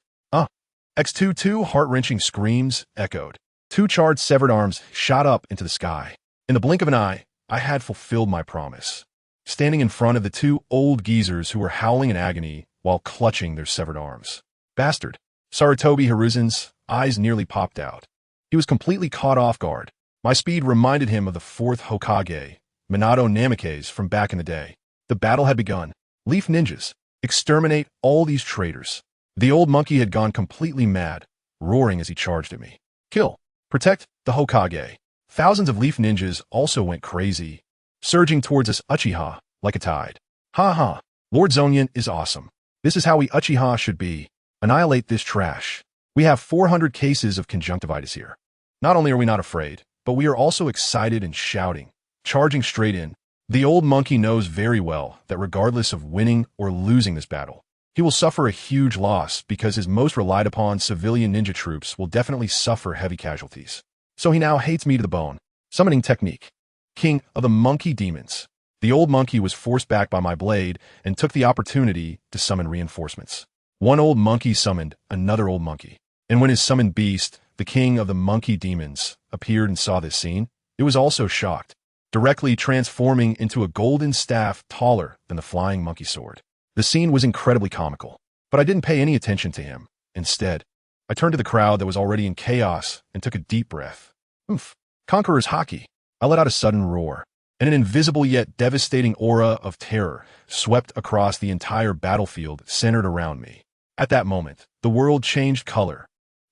X22 heart-wrenching screams echoed. Two charred severed arms shot up into the sky. In the blink of an eye, I had fulfilled my promise, standing in front of the two old geezers who were howling in agony while clutching their severed arms. Bastard. Sarutobi Hiruzen's eyes nearly popped out. He was completely caught off guard. My speed reminded him of the fourth Hokage, Minato Namikaze, from back in the day. The battle had begun. Leaf ninjas. Exterminate all these traitors. The old monkey had gone completely mad, roaring as he charged at me. Kill. Protect the Hokage. Thousands of leaf ninjas also went crazy, surging towards us Uchiha like a tide. Ha ha. Lord Zongyan is awesome. This is how we Uchiha should be. Annihilate this trash. We have 400 cases of conjunctivitis here. Not only are we not afraid, but we are also excited and shouting, charging straight in. The old monkey knows very well that regardless of winning or losing this battle, He will suffer a huge loss because his most relied upon civilian ninja troops will definitely suffer heavy casualties. So he now hates me to the bone. Summoning technique. King of the Monkey Demons. The old monkey was forced back by my blade and took the opportunity to summon reinforcements. One old monkey summoned another old monkey. And when his summoned beast, the king of the monkey demons, appeared and saw this scene, it was also shocked, directly transforming into a golden staff taller than the flying monkey sword. The scene was incredibly comical, but I didn't pay any attention to him. Instead, I turned to the crowd that was already in chaos and took a deep breath. Oof. Conqueror's Haki. I let out a sudden roar, and an invisible yet devastating aura of terror swept across the entire battlefield centered around me. At that moment, the world changed color.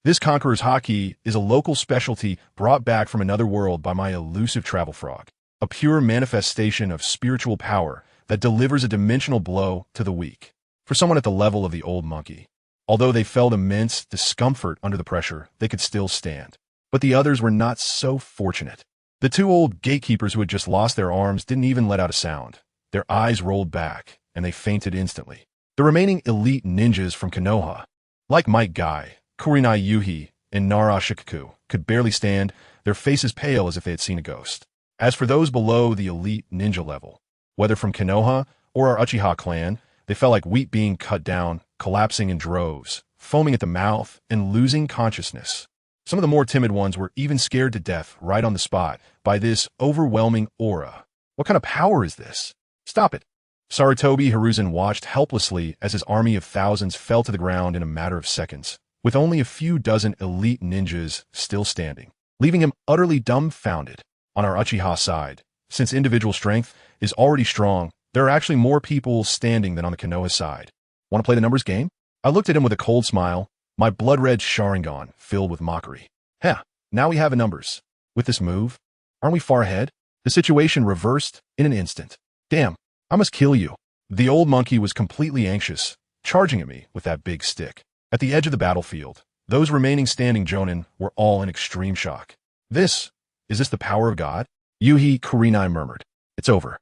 This Conqueror's Haki is a local specialty brought back from another world by my elusive travel frog, a pure manifestation of spiritual power that delivers a dimensional blow to the weak. For someone at the level of the old monkey, although they felt immense discomfort under the pressure, they could still stand. But the others were not so fortunate. The two old gatekeepers who had just lost their arms didn't even let out a sound. Their eyes rolled back, and they fainted instantly. The remaining elite ninjas from Konoha, like Might Guy, Kurinai Yuhi, and Nara Shikaku, could barely stand, their faces pale as if they had seen a ghost. As for those below the elite ninja level, whether from Konoha or our Uchiha clan, they felt like wheat being cut down, collapsing in droves, foaming at the mouth, and losing consciousness. Some of the more timid ones were even scared to death right on the spot by this overwhelming aura. What kind of power is this? Stop it. Sarutobi Hiruzen watched helplessly as his army of thousands fell to the ground in a matter of seconds, with only a few dozen elite ninjas still standing, leaving him utterly dumbfounded. On our Uchiha side, since individual strength is already strong, there are actually more people standing than on the Konoha side. Want to play the numbers game? I looked at him with a cold smile, my blood-red Sharingan filled with mockery. Heh, now we have numbers. With this move, aren't we far ahead? The situation reversed in an instant. Damn, I must kill you. The old monkey was completely anxious, charging at me with that big stick. At the edge of the battlefield, those remaining standing Jonin were all in extreme shock. Is this the power of God? Yuhi Kurinai murmured. It's over.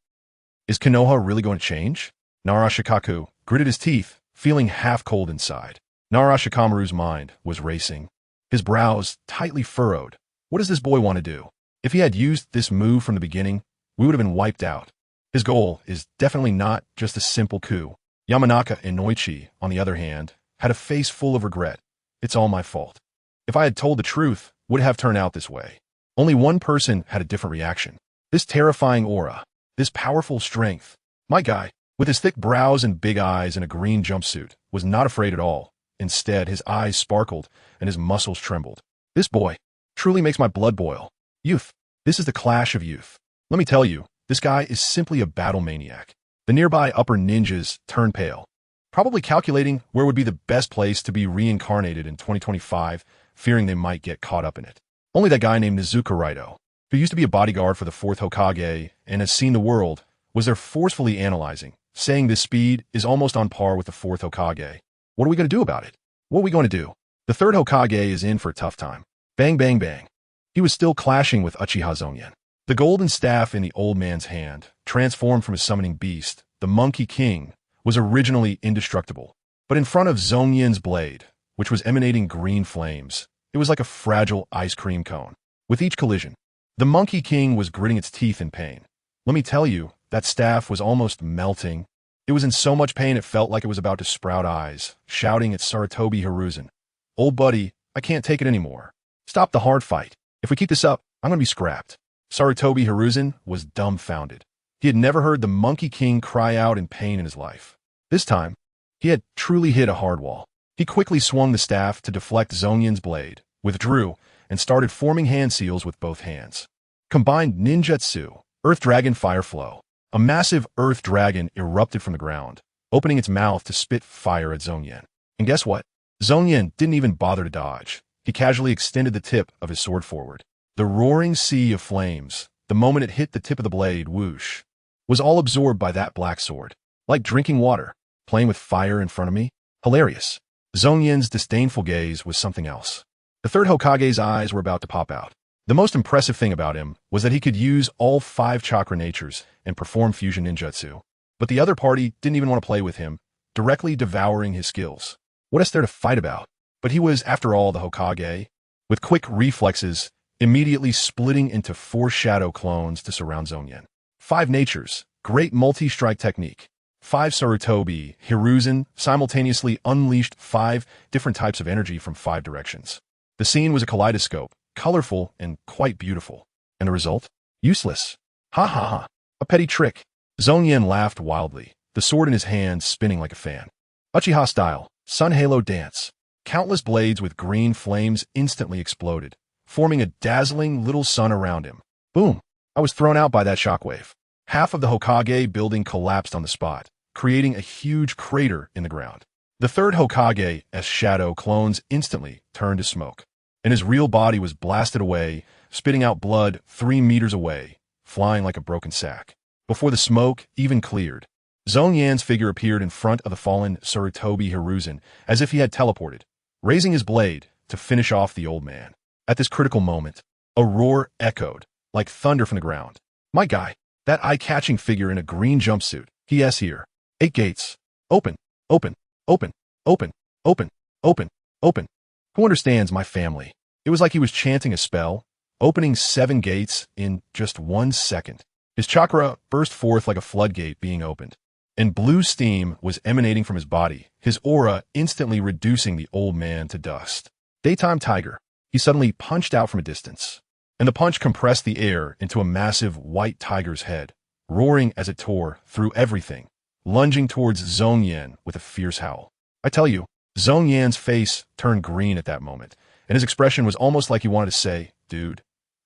Is Konoha really going to change? Nara Shikaku gritted his teeth, feeling half cold inside. Nara Shikamaru's mind was racing, his brows tightly furrowed. What does this boy want to do? If he had used this move from the beginning, we would have been wiped out. His goal is definitely not just a simple coup. Yamanaka Inoichi, on the other hand, had a face full of regret. It's all my fault. If I had told the truth, would it have turned out this way? Only one person had a different reaction. This terrifying aura, this powerful strength. My guy, with his thick brows and big eyes in a green jumpsuit, was not afraid at all. Instead, his eyes sparkled and his muscles trembled. This boy truly makes my blood boil. Youth. This is the clash of youth. Let me tell you, this guy is simply a battle maniac. The nearby upper ninjas turned pale, probably calculating where would be the best place to be reincarnated in 2025, fearing they might get caught up in it. Only that guy named Nizuka Raito, who used to be a bodyguard for the 4th Hokage and has seen the world, was there forcefully analyzing, saying this speed is almost on par with the 4th Hokage. What are we going to do about it? What are we going to do? The 3rd Hokage is in for a tough time. Bang, bang, bang. He was still clashing with Uchiha Zongyan. The golden staff in the old man's hand, transformed from a summoning beast, the Monkey King, was originally indestructible. But in front of Zongyan's blade, which was emanating green flames, it was like a fragile ice cream cone. With each collision, the Monkey King was gritting its teeth in pain. Let me tell you, that staff was almost melting. It was in so much pain it felt like it was about to sprout eyes, shouting at Sarutobi Hiruzen. Old buddy, I can't take it anymore. Stop the hard fight. If we keep this up, I'm going to be scrapped. Sarutobi Hiruzen was dumbfounded. He had never heard the Monkey King cry out in pain in his life. This time, he had truly hit a hard wall. He quickly swung the staff to deflect Zongyan's blade, withdrew, and started forming hand seals with both hands. Combined ninjutsu, Earth Dragon Fire Flow. A massive Earth Dragon erupted from the ground, opening its mouth to spit fire at Zongyan. And guess what? Zongyan didn't even bother to dodge. He casually extended the tip of his sword forward. The roaring sea of flames, the moment it hit the tip of the blade, whoosh, was all absorbed by that black sword. Like drinking water, playing with fire in front of me. Hilarious. Zongyan's disdainful gaze was something else. The 3rd Hokage's eyes were about to pop out. The most impressive thing about him was that he could use all 5 chakra natures and perform fusion ninjutsu. But the other party didn't even want to play with him. directly devouring his skills. What is there to fight about? But he was, after all, the Hokage, with quick reflexes, immediately splitting into 4 shadow clones to surround Zongyan. 5 natures, great multi-strike technique. 5 Sarutobi, Hiruzen, simultaneously unleashed 5 different types of energy from 5 directions. The scene was a kaleidoscope, colorful and quite beautiful. And the result? Useless. Ha ha ha. A petty trick. Zongyan laughed wildly, the sword in his hand spinning like a fan. Uchiha style, sun halo dance. Countless blades with green flames instantly exploded, forming a dazzling little sun around him. Boom! I was thrown out by that shockwave. Half of the Hokage building collapsed on the spot, creating a huge crater in the ground. The third Hokage, as shadow clones, instantly turned to smoke, and his real body was blasted away, spitting out blood 3 meters away, flying like a broken sack. Before the smoke even cleared, Zongyan's figure appeared in front of the fallen Sarutobi Hiruzen as if he had teleported, raising his blade to finish off the old man. At this critical moment, a roar echoed, like thunder from the ground. My guy, that eye-catching figure in a green jumpsuit, he is here. 8 gates. Open, open, open, open, open, open, open. Who understands my family? It was like he was chanting a spell, opening 7 gates in just 1 second. His chakra burst forth like a floodgate being opened, and blue steam was emanating from his body, his aura instantly reducing the old man to dust. Daytime tiger. He suddenly punched out from a distance, and the punch compressed the air into a massive white tiger's head, roaring as it tore through everything, lunging towards Zongyan with a fierce howl. I tell you, Zongyan's face turned green at that moment, and his expression was almost like he wanted to say, "Dude,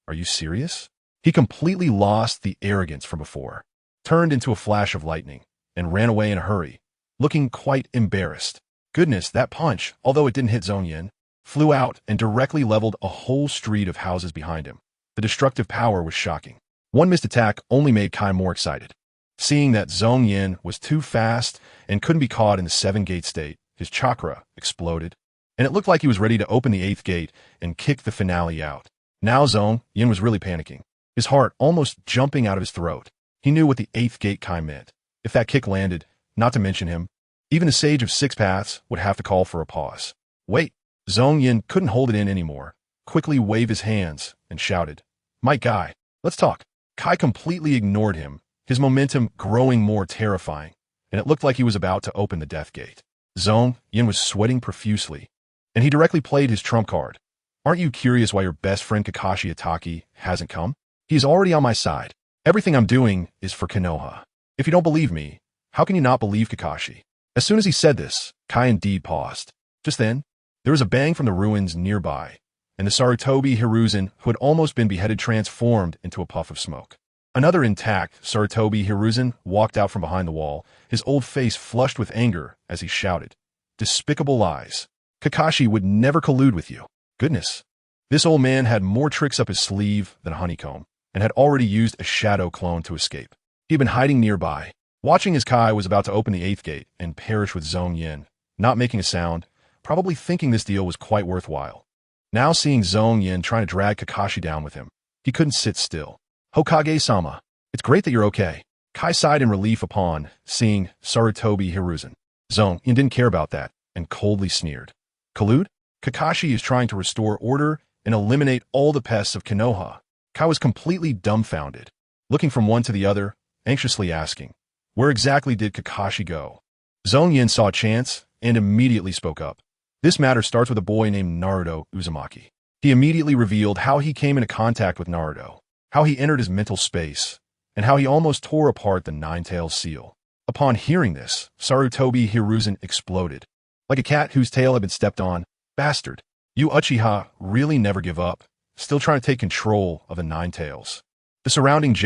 are you serious?" He completely lost the arrogance from before, turned into a flash of lightning, and ran away in a hurry, looking quite embarrassed. Goodness, that punch, although it didn't hit Zongyan, flew out and directly leveled a whole street of houses behind him. The destructive power was shocking. One missed attack only made Kai more excited. Seeing that Zongyan was too fast and couldn't be caught in the 7-gate state, his chakra exploded, and it looked like he was ready to open the 8th gate and kick the finale out. Now Zongyan was really panicking, his heart almost jumping out of his throat. He knew what the 8th gate Kai meant. If that kick landed, not to mention him, even the Sage of 6 Paths would have to call for a pause. Wait, Zongyan couldn't hold it in anymore, quickly waved his hands, and shouted, "My guy, let's talk." Kai completely ignored him, his momentum growing more terrifying, and it looked like he was about to open the death gate. Zongyan was sweating profusely, and he directly played his trump card. Aren't you curious why your best friend Kakashi Itaki hasn't come? He's already on my side. Everything I'm doing is for Konoha. If you don't believe me, how can you not believe Kakashi? As soon as he said this, Kai indeed paused. Just then, there was a bang from the ruins nearby, and the Sarutobi Hiruzen, who had almost been beheaded, transformed into a puff of smoke. Another intact Sarutobi Hiruzen walked out from behind the wall, his old face flushed with anger as he shouted, "Despicable lies. Kakashi would never collude with you." Goodness. This old man had more tricks up his sleeve than a honeycomb, and had already used a shadow clone to escape. He had been hiding nearby, watching as Kai was about to open the 8th gate and perish with Zongyan, not making a sound, probably thinking this deal was quite worthwhile. Now seeing Zongyan trying to drag Kakashi down with him, he couldn't sit still. "Hokage-sama, it's great that you're okay." Kai sighed in relief upon seeing Sarutobi Hiruzen. Zongyan didn't care about that and coldly sneered. "Collude? Kakashi is trying to restore order and eliminate all the pests of Konoha." Kai was completely dumbfounded, looking from one to the other, anxiously asking, where exactly did Kakashi go? Zongyan saw a chance and immediately spoke up. This matter starts with a boy named Naruto Uzumaki. He immediately revealed how he came into contact with Naruto, how he entered his mental space, and how he almost tore apart the Nine-Tails seal. Upon hearing this, Sarutobi Hiruzen exploded. Like a cat whose tail had been stepped on, "Bastard, you Uchiha really never give up, still trying to take control of the Nine-Tails." The surrounding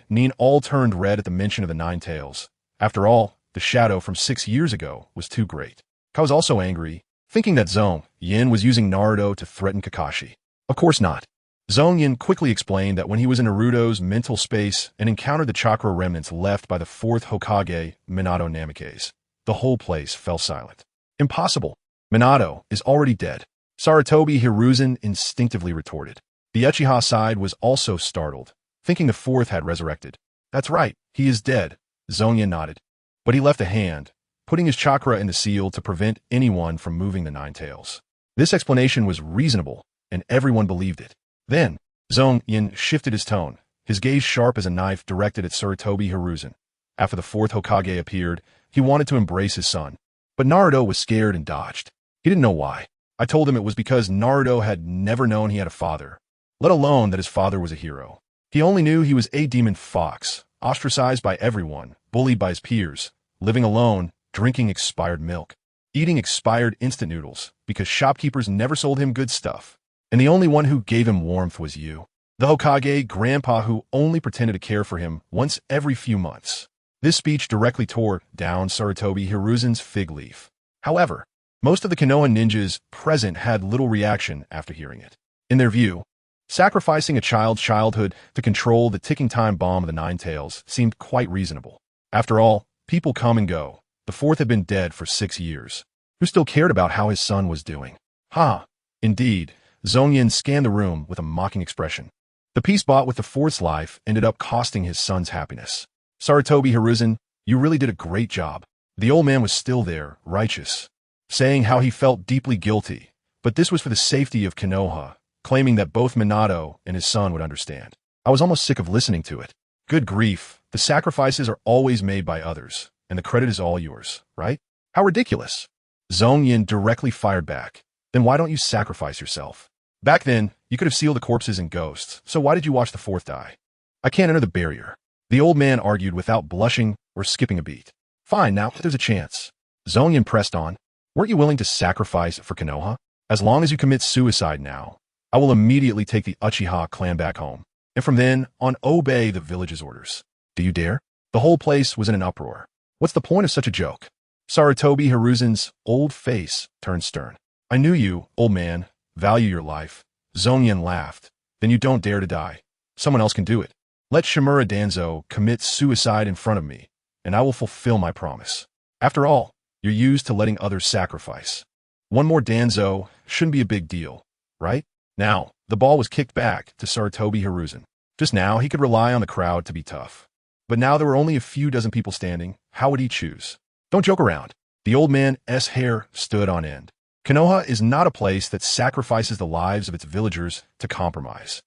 Nin all turned red at the mention of the Nine-Tails. After all, the shadow from 6 years ago was too great. Kai was also angry, thinking that Zongyan was using Naruto to threaten Kakashi. Of course not. Zongyan quickly explained that when he was in Naruto's mental space and encountered the chakra remnants left by the 4th Hokage, Minato Namikaze, the whole place fell silent. "Impossible. Minato is already dead." Sarutobi Hiruzen instinctively retorted. The Uchiha side was also startled, thinking the 4th had resurrected. "That's right, he is dead," Zongyan nodded. "But he left a hand, putting his chakra in the seal to prevent anyone from moving the nine tails. This explanation was reasonable, and everyone believed it. Then, Zongyan shifted his tone, his gaze sharp as a knife directed at Sarutobi Hiruzen. After the fourth Hokage appeared, he wanted to embrace his son. But Naruto was scared and dodged. He didn't know why. I told him it was because Naruto had never known he had a father, let alone that his father was a hero. He only knew he was a demon fox, ostracized by everyone, bullied by his peers, living alone, drinking expired milk, eating expired instant noodles because shopkeepers never sold him good stuff. And the only one who gave him warmth was you, the Hokage grandpa who only pretended to care for him once every few months. This speech directly tore down Sarutobi Hiruzen's fig leaf. However, most of the Konoha ninjas present had little reaction after hearing it. In their view, sacrificing a child's childhood to control the ticking time bomb of the Nine Tails seemed quite reasonable. After all, people come and go. The fourth had been dead for 6 years. Who still cared about how his son was doing? Ha! Indeed, Zongyan scanned the room with a mocking expression. The peace bought with the fourth's life ended up costing his son's happiness. Sarutobi Hiruzen, you really did a great job. The old man was still there, righteous, saying how he felt deeply guilty, but this was for the safety of Konoha, claiming that both Minato and his son would understand. I was almost sick of listening to it. Good grief, the sacrifices are always made by others, and the credit is all yours, right? How ridiculous. Zongyan directly fired back. Then why don't you sacrifice yourself? Back then, you could have sealed the corpses and ghosts, so why did you watch the fourth die? I can't enter the barrier. The old man argued without blushing or skipping a beat. Fine, now there's a chance. Zongyan pressed on. Weren't you willing to sacrifice for Konoha? As long as you commit suicide now, I will immediately take the Uchiha clan back home. And from then on, obey the village's orders. Do you dare? The whole place was in an uproar. What's the point of such a joke? Sarutobi Hiruzen's old face turned stern. I knew you, old man, value your life. Zongyan laughed. Then you don't dare to die. Someone else can do it. Let Shimura Danzo commit suicide in front of me, and I will fulfill my promise. After all, you're used to letting others sacrifice. One more Danzo shouldn't be a big deal, right? Now, the ball was kicked back to Sarutobi Hiruzen. Just now, he could rely on the crowd to be tough. But now there were only a few dozen people standing. How would he choose? Don't joke around. The old man's hair stood on end. Konoha is not a place that sacrifices the lives of its villagers to compromise.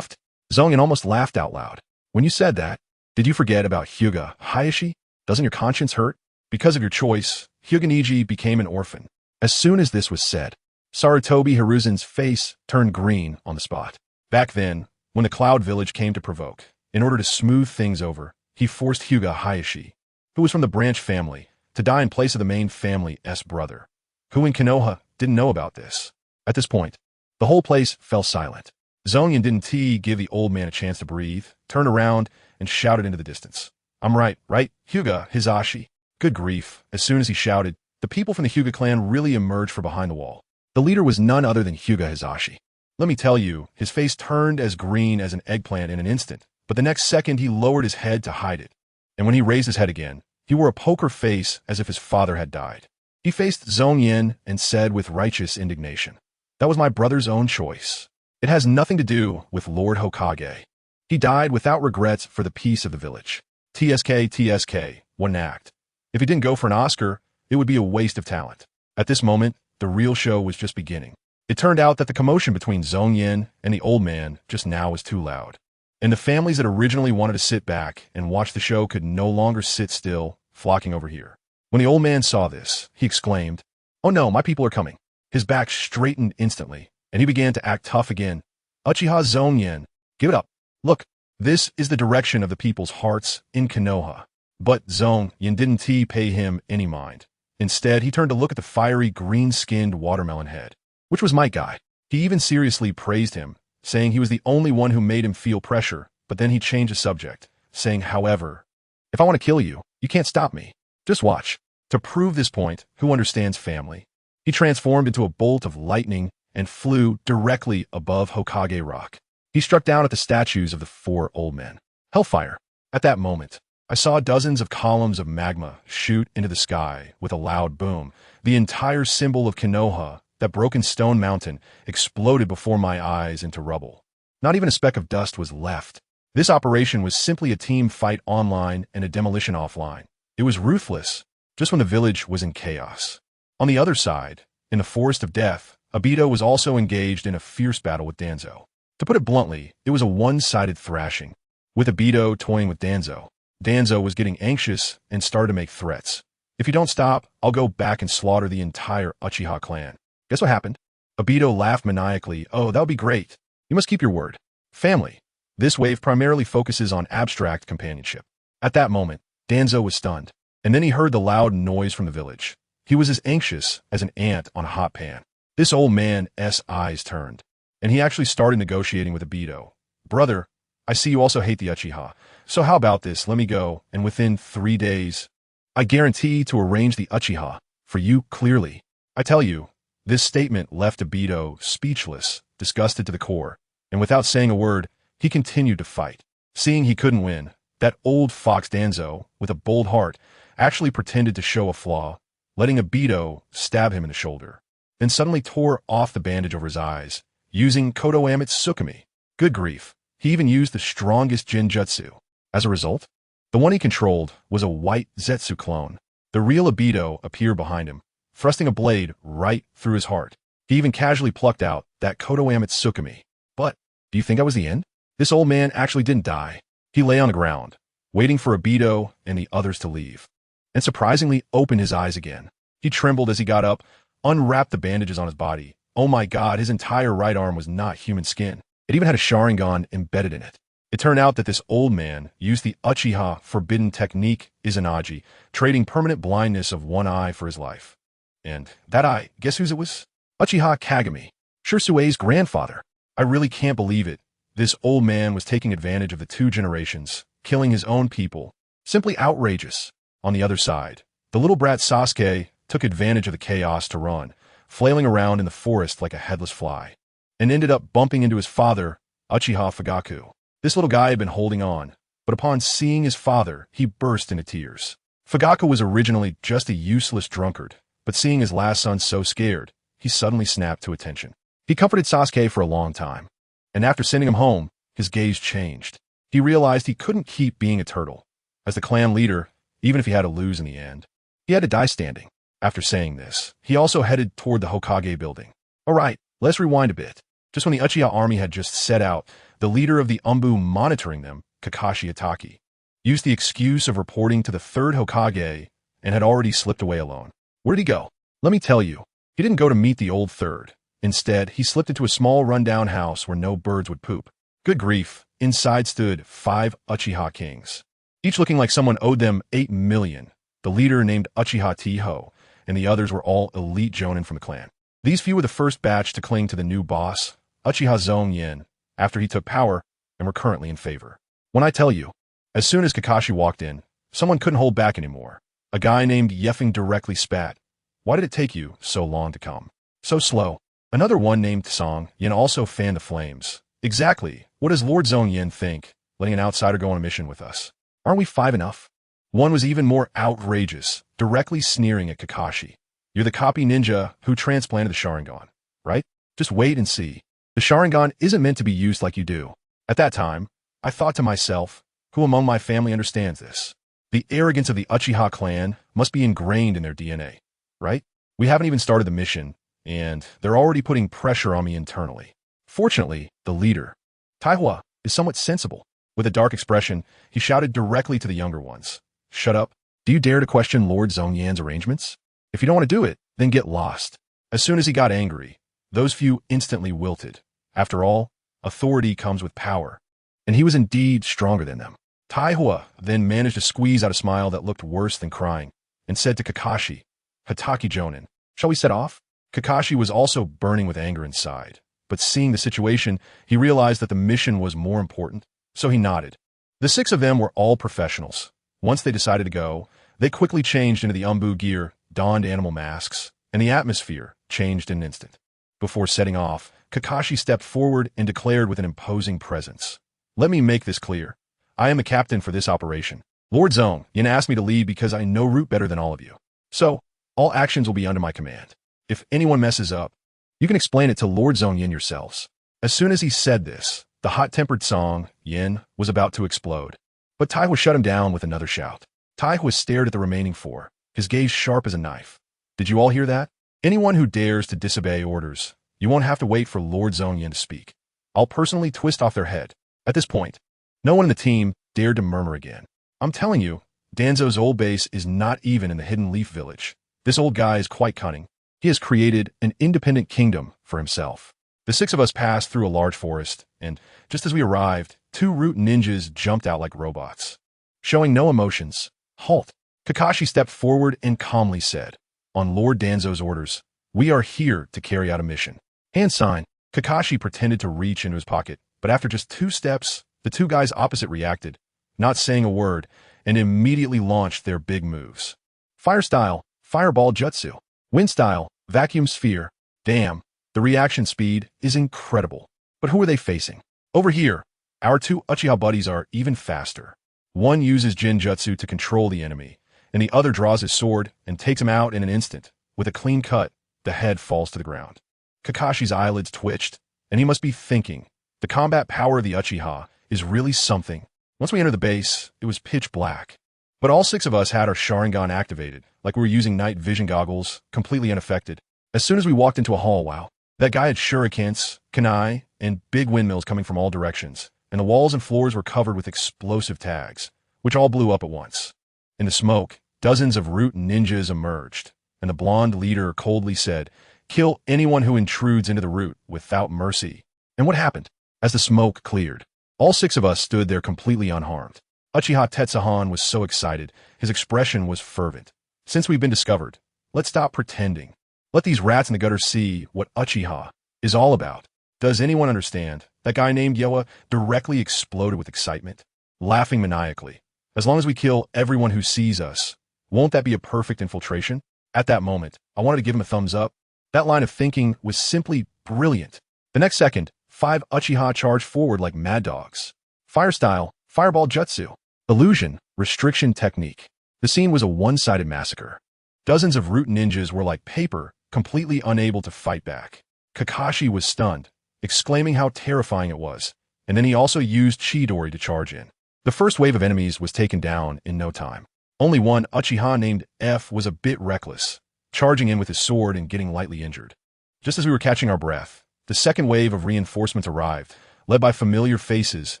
Zongyan almost laughed out loud. When you said that, did you forget about Hyuga Hayashi? Doesn't your conscience hurt? Because of your choice, Hyuga Niji became an orphan. As soon as this was said, Sarutobi Hiruzen's face turned green on the spot. Back then, when the Cloud Village came to provoke, in order to smooth things over, he forced Hyuga Hayashi, who was from the branch family, to die in place of the main family's brother, who in Konoha didn't know about this. At this point, the whole place fell silent. Zongyan didn't give the old man a chance to breathe, turned around, and shouted into the distance. I'm right, Hyuga Hizashi. Good grief. As soon as he shouted, the people from the Hyuga clan really emerged from behind the wall. The leader was none other than Hyuga Hizashi. Let me tell you, his face turned as green as an eggplant in an instant, but the next second he lowered his head to hide it. And when he raised his head again, he wore a poker face as if his father had died. He faced Zongyan and said with righteous indignation, that was my brother's own choice. It has nothing to do with Lord Hokage. He died without regrets for the peace of the village. TSK, what an act. If he didn't go for an Oscar, it would be a waste of talent. At this moment, the real show was just beginning. It turned out that the commotion between Zongyan and the old man just now was too loud. And the families that originally wanted to sit back and watch the show could no longer sit still, flocking over here. When the old man saw this, he exclaimed, oh no, my people are coming. His back straightened instantly, and he began to act tough again. Uchiha Zongyan, give it up. Look, this is the direction of the people's hearts in Konoha. But Zongyan didn't pay him any mind. Instead, he turned to look at the fiery green-skinned watermelon head, which was my guy. He even seriously praised him, saying he was the only one who made him feel pressure, but then he changed the subject, saying, however, if I want to kill you, you can't stop me. Just watch. To prove this point, who understands family? He transformed into a bolt of lightning and flew directly above Hokage Rock. He struck down at the statues of the four old men. Hellfire. At that moment, I saw dozens of columns of magma shoot into the sky with a loud boom. The entire symbol of Konoha, that broken stone mountain, exploded before my eyes into rubble. Not even a speck of dust was left. This operation was simply a team fight online and a demolition offline. It was ruthless, just when the village was in chaos. On the other side, in the Forest of Death, Obito was also engaged in a fierce battle with Danzo. To put it bluntly, it was a one-sided thrashing. With Obito toying with Danzo, Danzo was getting anxious and started to make threats. If you don't stop, I'll go back and slaughter the entire Uchiha clan. Guess what happened? Obito laughed maniacally. Oh, that would be great. You must keep your word. Family. This wave primarily focuses on abstract companionship. At that moment, Danzo was stunned, and then he heard the loud noise from the village. He was as anxious as an ant on a hot pan. This old man's eyes turned, and he actually started negotiating with Obito. Brother, I see you also hate the Uchiha, so how about this? Let me go, and within 3 days, I guarantee to arrange the Uchiha for you clearly. I tell you, this statement left Obito speechless, disgusted to the core, and without saying a word, he continued to fight. Seeing he couldn't win, that old fox Danzo, with a bold heart, actually pretended to show a flaw, letting Obito stab him in the shoulder, then suddenly tore off the bandage over his eyes, using Kodo Amatsukami. Good grief, he even used the strongest Jinjutsu. As a result, the one he controlled was a white Zetsu clone. The real Obito appeared behind him, thrusting a blade right through his heart. He even casually plucked out that Kodo Amatsukami. But, do you think that was the end? This old man actually didn't die. He lay on the ground, waiting for Obito and the others to leave, and surprisingly opened his eyes again. He trembled as he got up, unwrapped the bandages on his body. Oh my god, his entire right arm was not human skin. It even had a Sharingan embedded in it. It turned out that this old man used the Uchiha forbidden technique Izanagi, trading permanent blindness of one eye for his life. And that eye, guess whose it was? Uchiha Kagami, Shirsue's grandfather. I really can't believe it. This old man was taking advantage of the 2 generations, killing his own people. Simply outrageous. On the other side, the little brat Sasuke took advantage of the chaos to run, flailing around in the forest like a headless fly, and ended up bumping into his father, Uchiha Fugaku. This little guy had been holding on, but upon seeing his father, he burst into tears. Fugaku was originally just a useless drunkard, but seeing his last son so scared, he suddenly snapped to attention. He comforted Sasuke for a long time, and after sending him home, his gaze changed. He realized he couldn't keep being a turtle. As the clan leader, even if he had to lose in the end, he had to die standing. After saying this, he also headed toward the Hokage building. Alright, let's rewind a bit. Just when the Uchiha army had just set out, the leader of the Umbu monitoring them, Kakashi Hatake, used the excuse of reporting to the 3rd Hokage and had already slipped away alone. Where did he go? Let me tell you, he didn't go to meet the old 3rd. Instead, he slipped into a small rundown house where no birds would poop. Good grief, inside stood 5 Uchiha kings, each looking like someone owed them 8 million. The leader named Uchiha Tiho, and the others were all elite jonin from the clan. These few were the first batch to cling to the new boss, Uchiha Zongyan, after he took power, and were currently in favor. When I tell you, as soon as Kakashi walked in, someone couldn't hold back anymore. A guy named Yeffing directly spat. Why did it take you so long to come? So slow. Another one named Song Yin also fanned the flames. Exactly. What does Lord Zongyan think, letting an outsider go on a mission with us? Aren't we 5 enough? One was even more outrageous, directly sneering at Kakashi. You're the copy ninja who transplanted the Sharingan, right? Just wait and see. The Sharingan isn't meant to be used like you do. At that time, I thought to myself, who among my family understands this? The arrogance of the Uchiha clan must be ingrained in their DNA, right? We haven't even started the mission, and they're already putting pressure on me internally. Fortunately, the leader, Taihua, is somewhat sensible. With a dark expression, he shouted directly to the younger ones. Shut up. Do you dare to question Lord Zongyan's arrangements? If you don't want to do it, then get lost. As soon as he got angry, those few instantly wilted. After all, authority comes with power, and he was indeed stronger than them. Taihua then managed to squeeze out a smile that looked worse than crying, and said to Kakashi, Hatake Jonin, shall we set off? Kakashi was also burning with anger inside, but seeing the situation, he realized that the mission was more important, so he nodded. The 6 of them were all professionals. Once they decided to go, they quickly changed into the Umbu gear, donned animal masks, and the atmosphere changed in an instant. Before setting off, Kakashi stepped forward and declared with an imposing presence. Let me make this clear. I am the captain for this operation. Lord Zongyan asked me to lead because I know route better than all of you. So, all actions will be under my command. If anyone messes up, you can explain it to Lord Zongyan yourselves. As soon as he said this, the hot-tempered Song Yin was about to explode. But Taihua shut him down with another shout. Taihua stared at the remaining 4, his gaze sharp as a knife. Did you all hear that? Anyone who dares to disobey orders, you won't have to wait for Lord Zongyan to speak. I'll personally twist off their head. At this point, no one in the team dared to murmur again. I'm telling you, Danzo's old base is not even in the Hidden Leaf Village. This old guy is quite cunning. He has created an independent kingdom for himself. The six of us passed through a large forest, and just as we arrived, two root ninjas jumped out like robots. Showing no emotions, halt. Kakashi stepped forward and calmly said, "On Lord Danzo's orders, we are here to carry out a mission." Hand sign. Kakashi pretended to reach into his pocket, but after just 2 steps, the two guys opposite reacted, not saying a word, and immediately launched their big moves. Fire style, fireball jutsu. Wind style, vacuum sphere. Damn, the reaction speed is incredible. But who are they facing? Over here, our two Uchiha buddies are even faster. One uses Jinjutsu to control the enemy, and the other draws his sword and takes him out in an instant. With a clean cut, the head falls to the ground. Kakashi's eyelids twitched, and he must be thinking, the combat power of the Uchiha is really something. Once we entered the base, it was pitch black. But all 6 of us had our Sharingan activated, like we were using night vision goggles, completely unaffected. As soon as we walked into a hall, wow, that guy had shurikens, kunai, and big windmills coming from all directions, and the walls and floors were covered with explosive tags, which all blew up at once. In the smoke, dozens of root ninjas emerged, and the blonde leader coldly said, "Kill anyone who intrudes into the root without mercy." And what happened? As the smoke cleared, all 6 of us stood there completely unharmed. Uchiha Tetsuhan was so excited, his expression was fervent. "Since we've been discovered, let's stop pretending. Let these rats in the gutter see what Uchiha is all about. Does anyone understand?" That guy named Yoa directly exploded with excitement, laughing maniacally. "As long as we kill everyone who sees us, won't that be a perfect infiltration?" At that moment, I wanted to give him a thumbs up. That line of thinking was simply brilliant. The next second, 5 Uchiha charged forward like mad dogs. Fire style, fireball jutsu. Illusion, restriction technique. The scene was a one-sided massacre. Dozens of root ninjas were like paper, completely unable to fight back. Kakashi was stunned, exclaiming how terrifying it was, and then he also used Chidori to charge in. The first wave of enemies was taken down in no time. Only one Uchiha named F was a bit reckless, charging in with his sword and getting lightly injured. Just as we were catching our breath, the second wave of reinforcements arrived, led by familiar faces,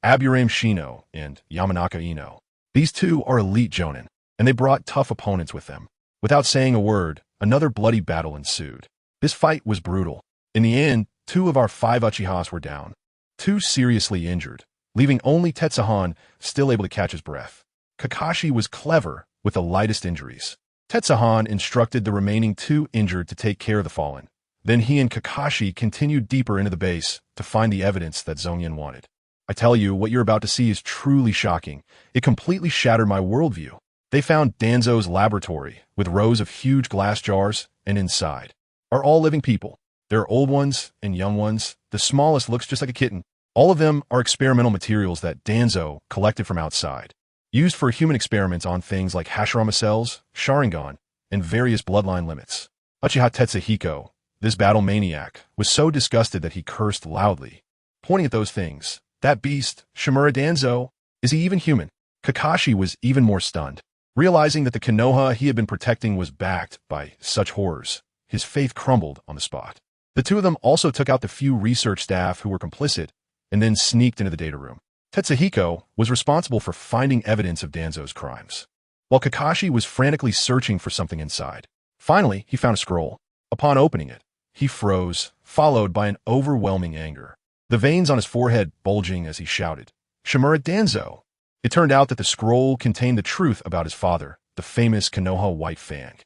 Aburame Shino and Yamanaka Ino. These two are elite jonin, and they brought tough opponents with them. Without saying a word, another bloody battle ensued. This fight was brutal. In the end, 2 of our 5 Uchihas were down, 2 seriously injured, leaving only Tetsuhan still able to catch his breath. Kakashi was clever with the lightest injuries. Tetsuhan instructed the remaining 2 injured to take care of the fallen. Then he and Kakashi continued deeper into the base to find the evidence that Zongyan wanted. I tell you, what you're about to see is truly shocking. It completely shattered my worldview. They found Danzo's laboratory with rows of huge glass jars, and inside are all living people. There are old ones and young ones. The smallest looks just like a kitten. All of them are experimental materials that Danzo collected from outside, used for human experiments on things like Hashirama cells, Sharingan, and various bloodline limits. Uchiha Tetsuhiko, this battle maniac, was so disgusted that he cursed loudly, pointing at those things. That beast, Shimura Danzo, is he even human? Kakashi was even more stunned. Realizing that the Konoha he had been protecting was backed by such horrors, his faith crumbled on the spot. The 2 of them also took out the few research staff who were complicit and then sneaked into the data room. Tetsuhiko was responsible for finding evidence of Danzo's crimes, while Kakashi was frantically searching for something inside. Finally, he found a scroll. Upon opening it, he froze, followed by an overwhelming anger, the veins on his forehead bulging as he shouted, "Shimura Danzo!" It turned out that the scroll contained the truth about his father, the famous Konoha White Fang.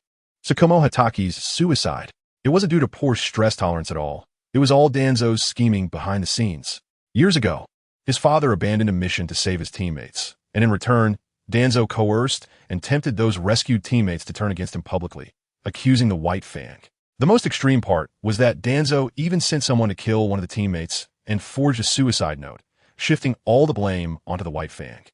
Tsukumo Hataki's suicide. It wasn't due to poor stress tolerance at all. It was all Danzo's scheming behind the scenes. Years ago, his father abandoned a mission to save his teammates, and in return, Danzo coerced and tempted those rescued teammates to turn against him publicly, accusing the White Fang. The most extreme part was that Danzo even sent someone to kill one of the teammates and forged a suicide note, shifting all the blame onto the White Fang.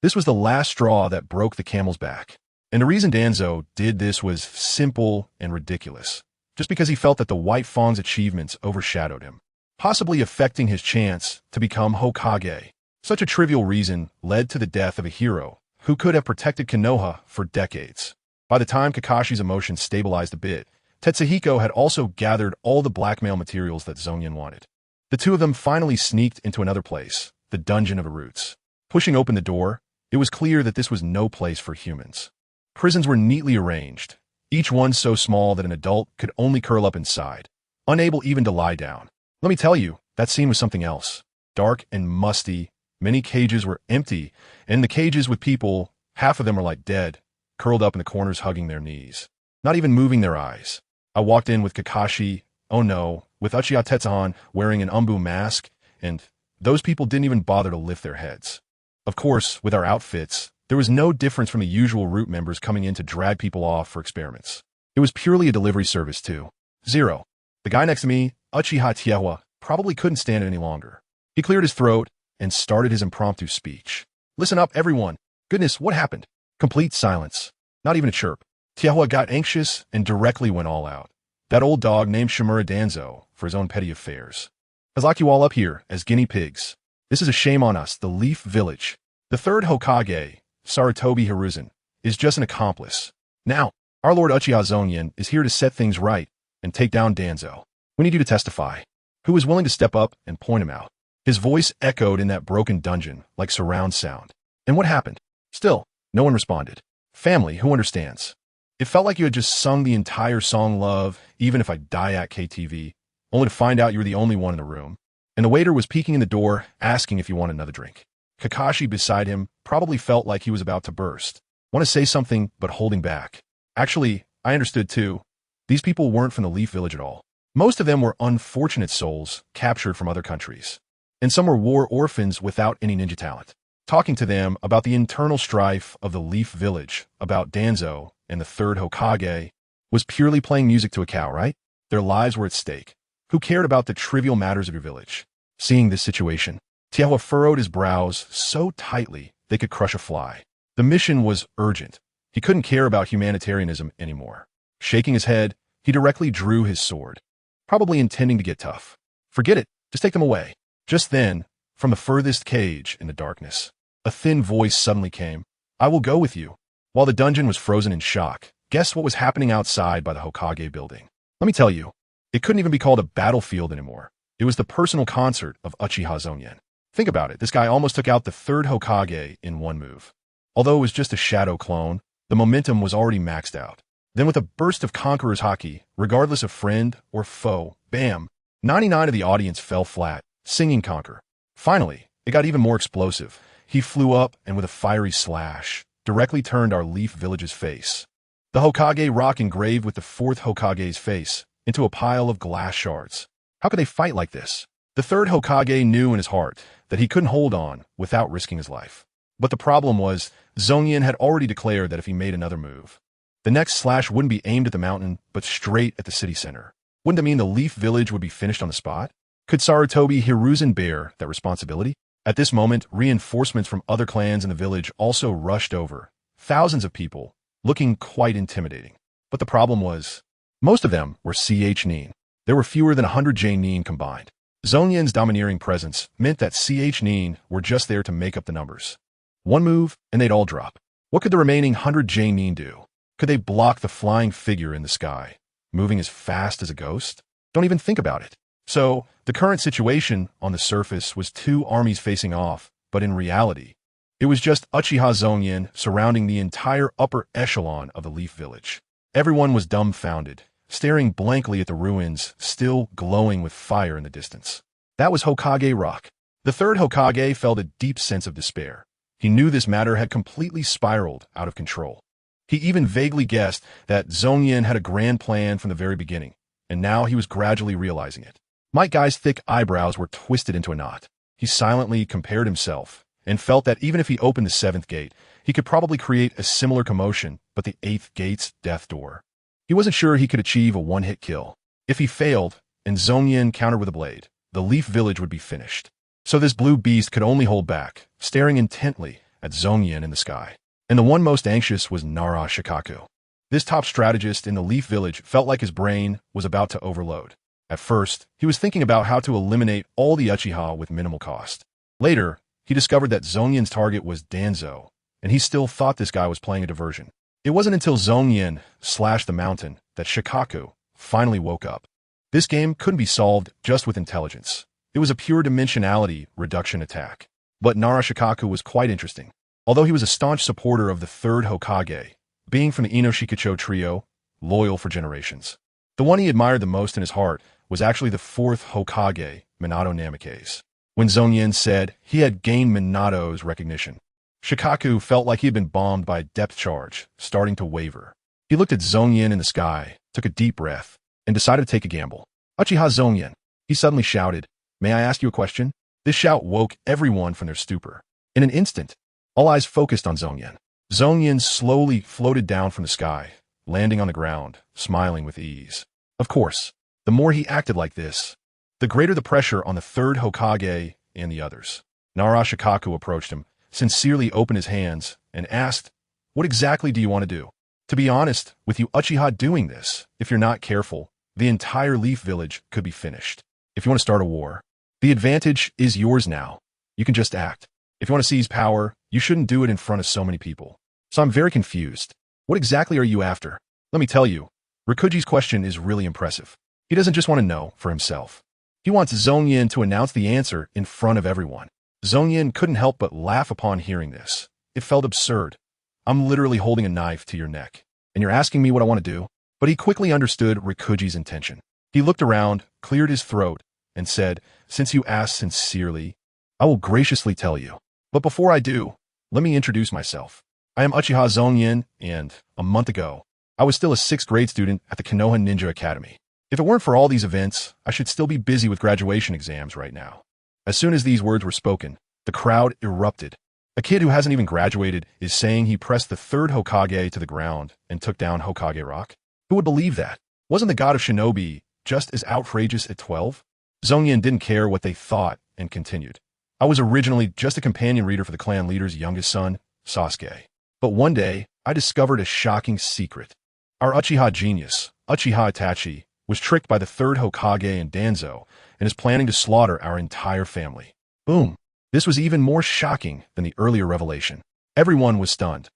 This was the last straw that broke the camel's back. And the reason Danzo did this was simple and ridiculous, just because he felt that the White Fang's achievements overshadowed him, possibly affecting his chance to become Hokage. Such a trivial reason led to the death of a hero who could have protected Konoha for decades. By the time Kakashi's emotions stabilized a bit, Tetsuhiko had also gathered all the blackmail materials that Zongyan wanted. The two of them finally sneaked into another place, the Dungeon of Roots. Pushing open the door, it was clear that this was no place for humans. Prisons were neatly arranged, each one so small that an adult could only curl up inside, unable even to lie down. Let me tell you, that scene was something else. Dark and musty, many cages were empty, and the cages with people, half of them were like dead, curled up in the corners hugging their knees, not even moving their eyes. I walked in with Kakashi, oh no, with Uchiha Tetsuhan wearing an umbu mask, and those people didn't even bother to lift their heads. Of course, with our outfits, there was no difference from the usual Root members coming in to drag people off for experiments. It was purely a delivery service too. 0. The guy next to me, Uchiha Tiewa, probably couldn't stand it any longer. He cleared his throat and started his impromptu speech. Listen up, everyone. Goodness, what happened? Complete silence. Not even a chirp. Tiewa got anxious and directly went all out. That old dog named Shimura Danzo for his own petty affairs. Has locked you all up here as guinea pigs. This is a shame on us, the Leaf Village. The third Hokage, Sarutobi Hiruzen, is just an accomplice. Now, our Lord Uchiha Zongyan is here to set things right and take down Danzo. We need you to testify. Who is willing to step up and point him out? His voice echoed in that broken dungeon like surround sound. And what happened? Still, no one responded. Family, who understands? It felt like you had just sung the entire song Love, Even If I Die at KTV, only to find out you were the only one in the room. And the waiter was peeking in the door, asking if you want another drink. Kakashi beside him probably felt like he was about to burst. Want to say something, but holding back. Actually, I understood too. These people weren't from the Leaf Village at all. Most of them were unfortunate souls captured from other countries. And some were war orphans without any ninja talent. Talking to them about the internal strife of the Leaf Village, about Danzo and the third Hokage, was purely playing music to a cow, right? Their lives were at stake. Who cared about the trivial matters of your village? Seeing this situation, Tiewa furrowed his brows so tightly they could crush a fly. The mission was urgent. He couldn't care about humanitarianism anymore. Shaking his head, he directly drew his sword, probably intending to get tough. Forget it, just take them away. Just then, from the furthest cage in the darkness, a thin voice suddenly came. I will go with you. While the dungeon was frozen in shock, guess what was happening outside by the Hokage building? Let me tell you, it couldn't even be called a battlefield anymore. It was the personal concert of Uchiha Zongyan. Think about it, this guy almost took out the third Hokage in one move. Although it was just a shadow clone, the momentum was already maxed out. Then with a burst of Conqueror's Haki, regardless of friend or foe, bam, 99 of the audience fell flat, singing Conquer. Finally, it got even more explosive. He flew up and with a fiery slash, directly turned our Leaf Village's face. The Hokage rock engraved with the fourth Hokage's face into a pile of glass shards. How could they fight like this? The third Hokage knew in his heart that he couldn't hold on without risking his life. But the problem was, Zongyan had already declared that if he made another move, the next slash wouldn't be aimed at the mountain, but straight at the city center. Wouldn't that mean the Leaf Village would be finished on the spot? Could Sarutobi Hiruzen bear that responsibility? At this moment, reinforcements from other clans in the village also rushed over. Thousands of people, looking quite intimidating. But the problem was, most of them were CH Nin. There were fewer than 100 J Nin combined. Zongyan's domineering presence meant that CH Nin were just there to make up the numbers. One move, and they'd all drop. What could the remaining 100 J Nin do? Could they block the flying figure in the sky, moving as fast as a ghost? Don't even think about it. So, the current situation on the surface was two armies facing off, but in reality, it was just Uchiha Zongyan surrounding the entire upper echelon of the Leaf Village. Everyone was dumbfounded, staring blankly at the ruins, still glowing with fire in the distance. That was Hokage Rock. The third Hokage felt a deep sense of despair. He knew this matter had completely spiraled out of control. He even vaguely guessed that Zongyan had a grand plan from the very beginning, and now he was gradually realizing it. Might Guy's thick eyebrows were twisted into a knot. He silently compared himself, and felt that even if he opened the seventh gate, he could probably create a similar commotion, but the eighth gate's death door. He wasn't sure he could achieve a one-hit kill. If he failed, and Zongyan countered with a blade, the Leaf Village would be finished. So this blue beast could only hold back, staring intently at Zongyan in the sky. And the one most anxious was Nara Shikaku. This top strategist in the Leaf Village felt like his brain was about to overload. At first, he was thinking about how to eliminate all the Uchiha with minimal cost. Later, he discovered that Zongyan's target was Danzo, and he still thought this guy was playing a diversion. It wasn't until Zongyan slashed the mountain that Shikaku finally woke up. This game couldn't be solved just with intelligence. It was a pure dimensionality reduction attack. But Nara Shikaku was quite interesting. Although he was a staunch supporter of the third Hokage, being from the Ino-Shikicho trio, loyal for generations. The one he admired the most in his heart was actually the fourth Hokage, Minato Namikaze. When Zongyan said he had gained Minato's recognition, Shikaku felt like he had been bombed by a depth charge, starting to waver. He looked at Zongyan in the sky, took a deep breath, and decided to take a gamble. Uchiha Zongyan, he suddenly shouted, "May I ask you a question?" This shout woke everyone from their stupor. In an instant, all eyes focused on Zongyan. Zongyan slowly floated down from the sky, landing on the ground, smiling with ease. Of course, the more he acted like this, the greater the pressure on the third Hokage and the others. Nara Shikaku approached him, sincerely opened his hands, and asked, "What exactly do you want to do?" To be honest, with you Uchiha doing this, if you're not careful, the entire Leaf Village could be finished. If you want to start a war, the advantage is yours now. You can just act. If you want to seize power, you shouldn't do it in front of so many people. So I'm very confused. What exactly are you after? Let me tell you, Rikuji's question is really impressive. He doesn't just want to know for himself. He wants Zongyan to announce the answer in front of everyone. Zongyan couldn't help but laugh upon hearing this. It felt absurd. I'm literally holding a knife to your neck, and you're asking me what I want to do? But he quickly understood Rikuji's intention. He looked around, cleared his throat, and said, "Since you asked sincerely, I will graciously tell you. But before I do, let me introduce myself. I am Uchiha Zongyan, and a month ago, I was still a 6th grade student at the Konoha Ninja Academy. If it weren't for all these events, I should still be busy with graduation exams right now." As soon as these words were spoken, the crowd erupted. A kid who hasn't even graduated is saying he pressed the third Hokage to the ground and took down Hokage Rock? Who would believe that? Wasn't the god of shinobi just as outrageous at 12? Zongyan didn't care what they thought and continued. "I was originally just a companion reader for the clan leader's youngest son, Sasuke. But one day, I discovered a shocking secret. Our Uchiha genius, Uchiha Itachi, was tricked by the third Hokage and Danzo and is planning to slaughter our entire family." Boom. This was even more shocking than the earlier revelation. Everyone was stunned.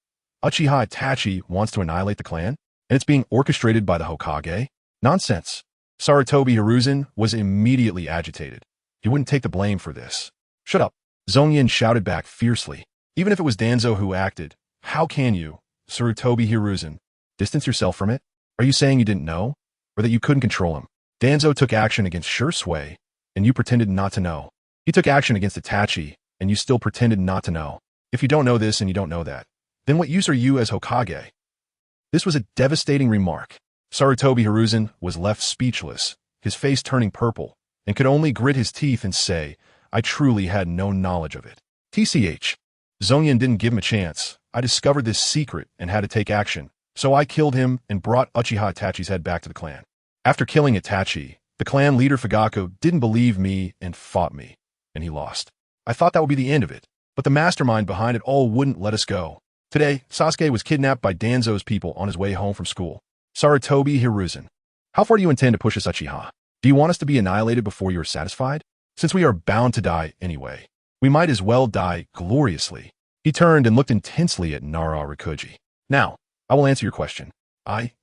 Uchiha Itachi wants to annihilate the clan, and it's being orchestrated by the Hokage? Nonsense. Sarutobi Hiruzen was immediately agitated. He wouldn't take the blame for this. "Shut up," Zongyan shouted back fiercely. "Even if it was Danzo who acted, how can you, Sarutobi Hiruzen, distance yourself from it? Are you saying you didn't know? Or that you couldn't control him? Danzo took action against Shursui, and you pretended not to know. He took action against Itachi, and you still pretended not to know. If you don't know this and you don't know that, then what use are you as Hokage?" This was a devastating remark. Sarutobi Hiruzen was left speechless, his face turning purple, and could only grit his teeth and say, "I truly had no knowledge of it." TCH. Zongyan didn't give him a chance. "I discovered this secret and had to take action, so I killed him and brought Uchiha Itachi's head back to the clan. After killing Itachi, the clan leader Fugaku didn't believe me and fought me, and he lost. I thought that would be the end of it, but the mastermind behind it all wouldn't let us go. Today, Sasuke was kidnapped by Danzo's people on his way home from school. Sarutobi Hiruzen, how far do you intend to push us, Uchiha? Do you want us to be annihilated before you are satisfied? Since we are bound to die anyway, we might as well die gloriously." He turned and looked intensely at Nara Rikuji. "Now, I will answer your question.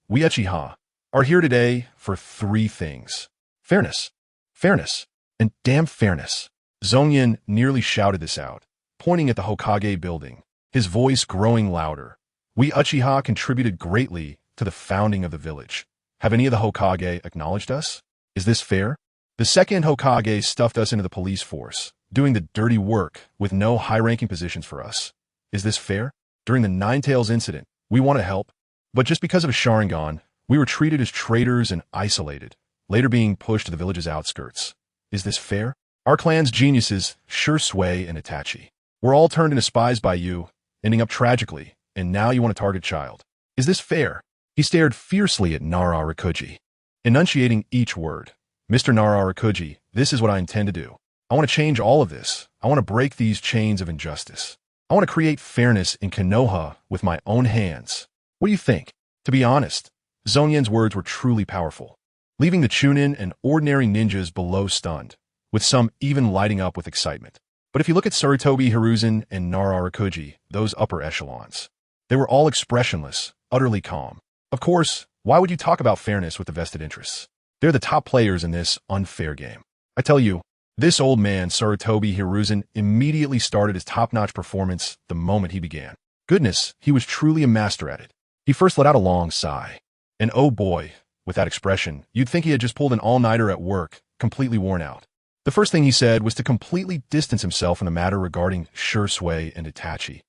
We Uchiha, are here today for 3 things. Fairness, fairness, and damn fairness." Zongyan nearly shouted this out, pointing at the Hokage building, his voice growing louder. "We Uchiha contributed greatly to the founding of the village. Have any of the Hokage acknowledged us? Is this fair? The second Hokage stuffed us into the police force, doing the dirty work with no high-ranking positions for us. Is this fair? During the Nine-Tails incident, we want to help, but just because of a Sharingan, we were treated as traitors and isolated, later being pushed to the village's outskirts. Is this fair? Our clan's geniuses, Shursui and Itachi, were all turned into spies by you, ending up tragically, and now you want to target child. Is this fair?" He stared fiercely at Nara Rikuji, enunciating each word. "Mr. Nara Rikuji, this is what I intend to do. I want to change all of this. I want to break these chains of injustice. I want to create fairness in Konoha with my own hands. What do you think?" To be honest, Zongyan's words were truly powerful, leaving the Chunin and ordinary ninjas below stunned, with some even lighting up with excitement. But if you look at Sarutobi Hiruzen and Nara Rikuji, those upper echelons, they were all expressionless, utterly calm. Of course, why would you talk about fairness with the vested interests? They're the top players in this unfair game. I tell you, this old man, Sarutobi Hiruzen, immediately started his top-notch performance the moment he began. Goodness, he was truly a master at it. He first let out a long sigh. And oh boy, with that expression, you'd think he had just pulled an all-nighter at work, completely worn out. The first thing he said was to completely distance himself from the matter regarding Shursui and Itachi.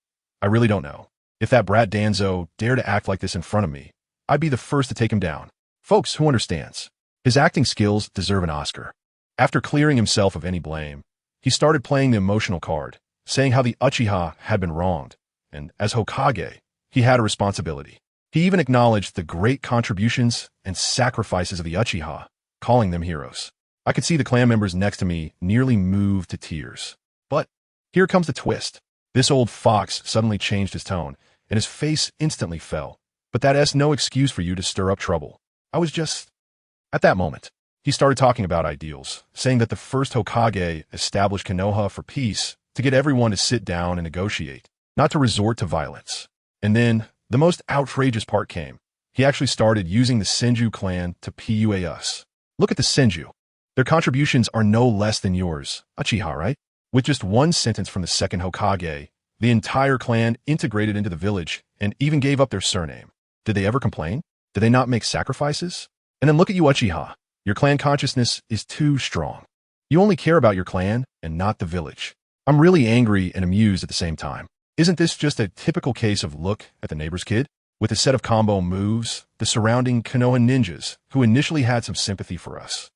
I really don't know. If that brat Danzo dared to act like this in front of me, I'd be the first to take him down. Folks, who understands? His acting skills deserve an Oscar. After clearing himself of any blame, he started playing the emotional card, saying how the Uchiha had been wronged, and as Hokage, he had a responsibility. He even acknowledged the great contributions and sacrifices of the Uchiha, calling them heroes. I could see the clan members next to me nearly move to tears. But here comes the twist. This old fox suddenly changed his tone, and his face instantly fell. But that's no excuse for you to stir up trouble. I was just... At that moment, he started talking about ideals, saying that the first Hokage established Konoha for peace, to get everyone to sit down and negotiate, not to resort to violence. And then, the most outrageous part came. He actually started using the Senju clan to PUA us. Look at the Senju. Their contributions are no less than yours, Uchiha, right? With just one sentence from the second Hokage, the entire clan integrated into the village and even gave up their surname. Did they ever complain? Did they not make sacrifices? And then look at you, Uchiha. Your clan consciousness is too strong. You only care about your clan and not the village. I'm really angry and amused at the same time. Isn't this just a typical case of look at the neighbor's kid? With a set of combo moves, the surrounding Konoha ninjas, who initially had some sympathy for us,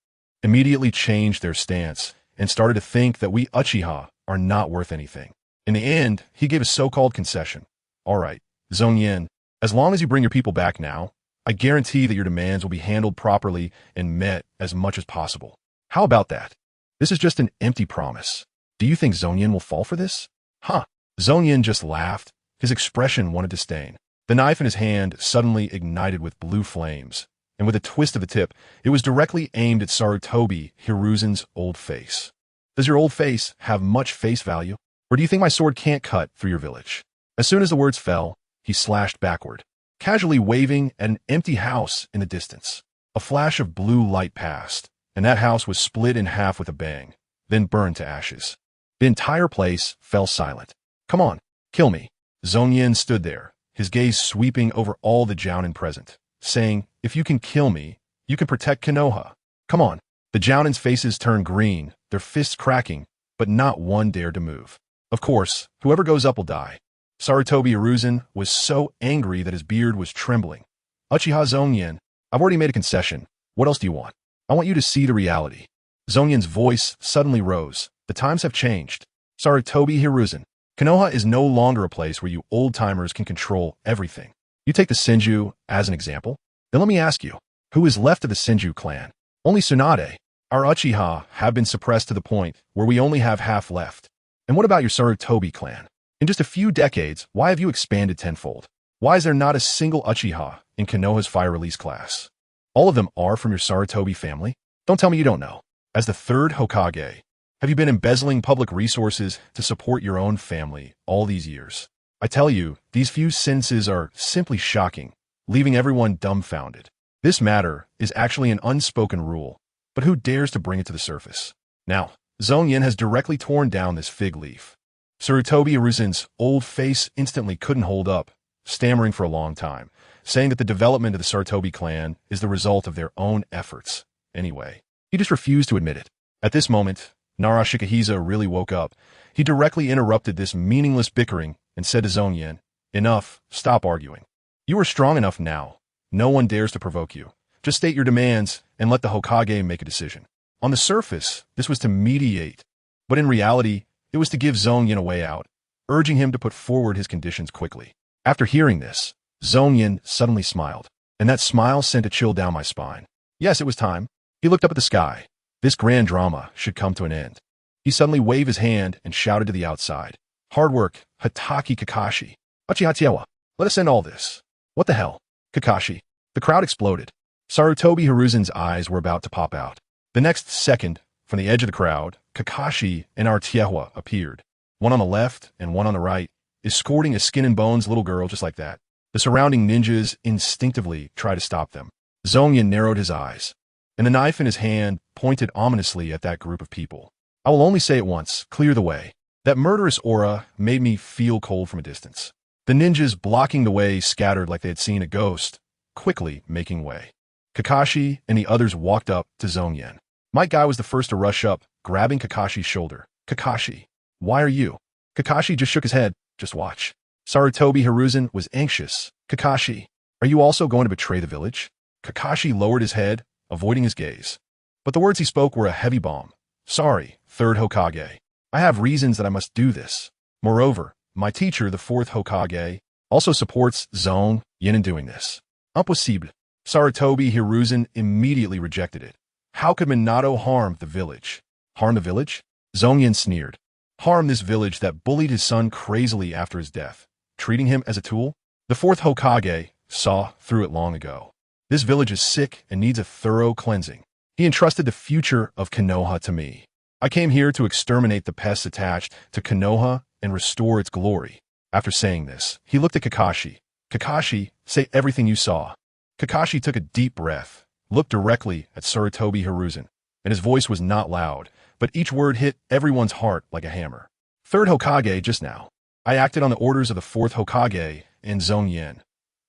immediately changed their stance and started to think that we Uchiha are not worth anything. In the end, he gave a so-called concession. All right, Zongyan, as long as you bring your people back now, I guarantee that your demands will be handled properly and met as much as possible. How about that? This is just an empty promise. Do you think Zongyan will fall for this? Huh. Zongyan just laughed. His expression wanted disdain. The knife in his hand suddenly ignited with blue flames, and with a twist of the tip, it was directly aimed at Sarutobi Hiruzen's old face. Does your old face have much face value? Or do you think my sword can't cut through your village? As soon as the words fell, he slashed backward, casually waving at an empty house in the distance. A flash of blue light passed, and that house was split in half with a bang, then burned to ashes. The entire place fell silent. Come on, kill me. Zongyan stood there, his gaze sweeping over all the Jounin present, saying, if you can kill me, you can protect Konoha. Come on. The Jounin's faces turned green, their fists cracking, but not one dared to move. Of course, whoever goes up will die. Sarutobi Hiruzen was so angry that his beard was trembling. Uchiha Zongyan, I've already made a concession. What else do you want? I want you to see the reality. Zongyan's voice suddenly rose. The times have changed. Sarutobi Hiruzen, Konoha is no longer a place where you old-timers can control everything. You take the Senju as an example. Then let me ask you, who is left of the Senju clan? Only Tsunade. Our Uchiha have been suppressed to the point where we only have half left. And what about your Sarutobi clan? In just a few decades, why have you expanded tenfold? Why is there not a single Uchiha in Konoha's fire release class? All of them are from your Sarutobi family? Don't tell me you don't know. As the third Hokage, have you been embezzling public resources to support your own family all these years? I tell you, these few sentences are simply shocking, leaving everyone dumbfounded. This matter is actually an unspoken rule, but who dares to bring it to the surface? Now, Zongyan has directly torn down this fig leaf. Sarutobi Hiruzen's old face instantly couldn't hold up, stammering for a long time, saying that the development of the Sarutobi clan is the result of their own efforts. Anyway, he just refused to admit it. At this moment, Nara Shikahisa really woke up. He directly interrupted this meaningless bickering and said to Zongyan, enough, stop arguing. You are strong enough now. No one dares to provoke you. Just state your demands and let the Hokage make a decision. On the surface, this was to mediate, but in reality, it was to give Zongyan a way out, urging him to put forward his conditions quickly. After hearing this, Zongyan suddenly smiled, and that smile sent a chill down my spine. Yes, it was time. He looked up at the sky. This grand drama should come to an end. He suddenly waved his hand and shouted to the outside. Hard work, Hataki Kakashi. Uchiha Tiewa, let us end all this. What the hell? Kakashi. The crowd exploded. Sarutobi Hiruzen's eyes were about to pop out. The next second, from the edge of the crowd, Kakashi and our Tiewa appeared. One on the left and one on the right, escorting a skin and bones little girl just like that. The surrounding ninjas instinctively tried to stop them. Zongyan narrowed his eyes, and the knife in his hand pointed ominously at that group of people. I will only say it once, clear the way. That murderous aura made me feel cold from a distance. The ninjas blocking the way scattered like they had seen a ghost, quickly making way. Kakashi and the others walked up to Zongyan. My guy was the first to rush up, grabbing Kakashi's shoulder. Kakashi, why are you? Kakashi just shook his head. Just watch. Sarutobi Hiruzen was anxious. Kakashi, are you also going to betray the village? Kakashi lowered his head, avoiding his gaze. But the words he spoke were a heavy bomb. Sorry, third Hokage. I have reasons that I must do this. Moreover, my teacher, the fourth Hokage, also supports Zongyan in doing this. Impossible. Sarutobi Hiruzen immediately rejected it. How could Minato harm the village? Harm the village? Zongyan sneered. Harm this village that bullied his son crazily after his death, treating him as a tool? The fourth Hokage saw through it long ago. This village is sick and needs a thorough cleansing. He entrusted the future of Konoha to me. I came here to exterminate the pests attached to Konoha and restore its glory. After saying this, he looked at Kakashi. Kakashi, say everything you saw. Kakashi took a deep breath, looked directly at Sarutobi Hiruzen, and his voice was not loud, but each word hit everyone's heart like a hammer. Third Hokage just now. I acted on the orders of the fourth Hokage and Zongyan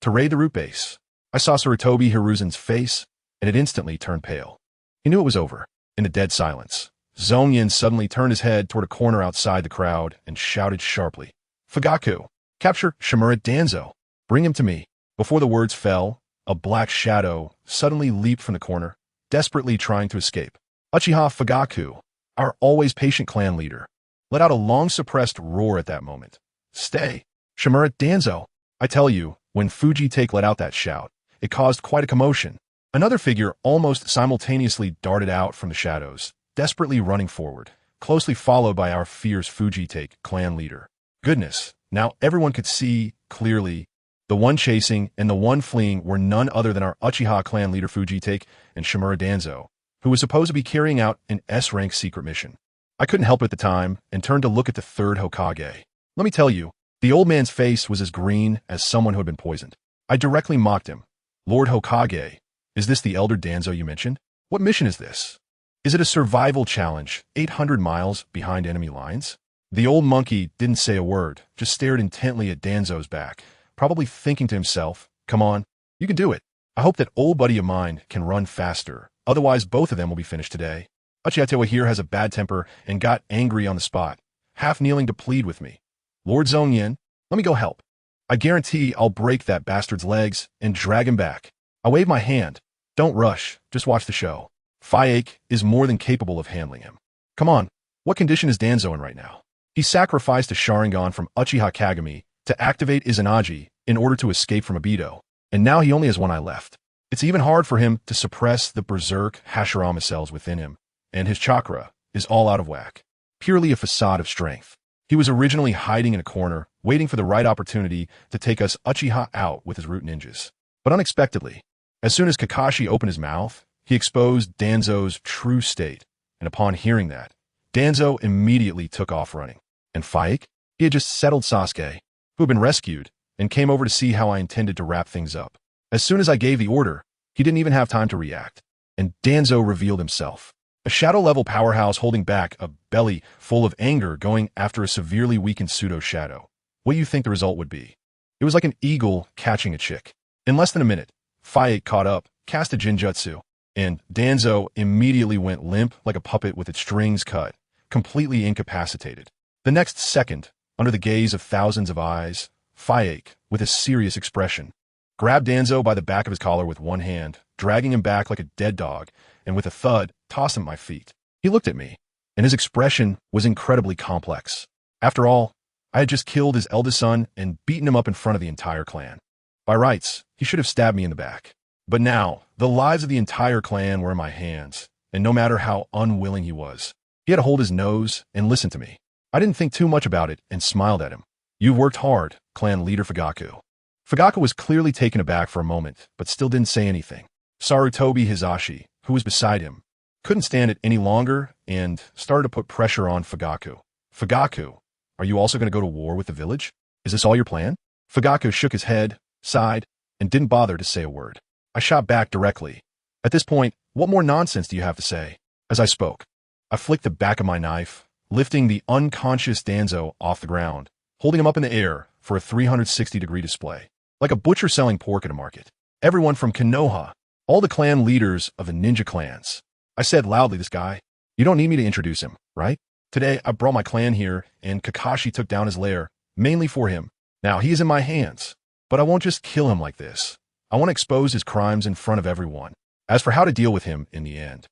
to raid the root base. I saw Sarutobi Hiruzen's face, and it instantly turned pale. He knew it was over. In the dead silence, Zongyan suddenly turned his head toward a corner outside the crowd and shouted sharply, Fugaku, capture Shimura Danzo. Bring him to me. Before the words fell, a black shadow suddenly leaped from the corner, desperately trying to escape. Uchiha Fugaku, our always patient clan leader, let out a long-suppressed roar at that moment. Stay. Shimura Danzo. I tell you, when Fuji-take let out that shout, it caused quite a commotion. Another figure almost simultaneously darted out from the shadows, desperately running forward, closely followed by our fierce Fuji-take clan leader. Goodness, now everyone could see clearly the one chasing and the one fleeing were none other than our Uchiha clan leader Fuji-take and Shimura Danzo, who was supposed to be carrying out an S-rank secret mission. I couldn't help it at the time and turned to look at the third Hokage. Let me tell you, the old man's face was as green as someone who had been poisoned. I directly mocked him. Lord Hokage, is this the elder Danzo you mentioned? What mission is this? Is it a survival challenge 800 miles behind enemy lines? The old monkey didn't say a word, just stared intently at Danzo's back, probably thinking to himself, come on, you can do it. I hope that old buddy of mine can run faster, otherwise both of them will be finished today. Uchiha here has a bad temper and got angry on the spot, half kneeling to plead with me. Lord Zongyan, let me go help. I guarantee I'll break that bastard's legs and drag him back. I wave my hand. Don't rush, just watch the show. Fyaake is more than capable of handling him. Come on, what condition is Danzo in right now? He sacrificed a Sharingan from Uchiha Kagami to activate Izanagi in order to escape from Obito, and now he only has one eye left. It's even hard for him to suppress the berserk Hashirama cells within him, and his chakra is all out of whack. Purely a facade of strength. He was originally hiding in a corner, waiting for the right opportunity to take us Uchiha out with his root ninjas. But unexpectedly, as soon as Kakashi opened his mouth, he exposed Danzo's true state, and upon hearing that, Danzo immediately took off running. And Fyaake? He had just settled Sasuke, who had been rescued, and came over to see how I intended to wrap things up. As soon as I gave the order, he didn't even have time to react, and Danzo revealed himself. A shadow-level powerhouse holding back a belly full of anger going after a severely weakened pseudo-shadow. What do you think the result would be? It was like an eagle catching a chick. In less than a minute, Fyaake caught up, cast a Jinjutsu, and Danzo immediately went limp like a puppet with its strings cut, completely incapacitated. The next second, under the gaze of thousands of eyes, Fyaake, with a serious expression, grabbed Danzo by the back of his collar with one hand, dragging him back like a dead dog, and with a thud, tossed him at my feet. He looked at me, and his expression was incredibly complex. After all, I had just killed his eldest son and beaten him up in front of the entire clan. By rights, he should have stabbed me in the back. But now, the lives of the entire clan were in my hands, and no matter how unwilling he was, he had to hold his nose and listen to me. I didn't think too much about it and smiled at him. You've worked hard, clan leader Fugaku. Fugaku was clearly taken aback for a moment, but still didn't say anything. Sarutobi Hizashi, who was beside him, couldn't stand it any longer and started to put pressure on Fugaku. Fugaku, are you also going to go to war with the village? Is this all your plan? Fugaku shook his head, sighed, and didn't bother to say a word. I shot back directly. At this point, what more nonsense do you have to say? As I spoke, I flicked the back of my knife, lifting the unconscious Danzo off the ground, holding him up in the air for a 360-degree display, like a butcher selling pork at a market. Everyone from Konoha, all the clan leaders of the ninja clans. I said loudly, this guy, you don't need me to introduce him, right? Today, I brought my clan here, and Kakashi took down his lair, mainly for him. Now, he is in my hands, but I won't just kill him like this. I want to expose his crimes in front of everyone. As for how to deal with him in the end,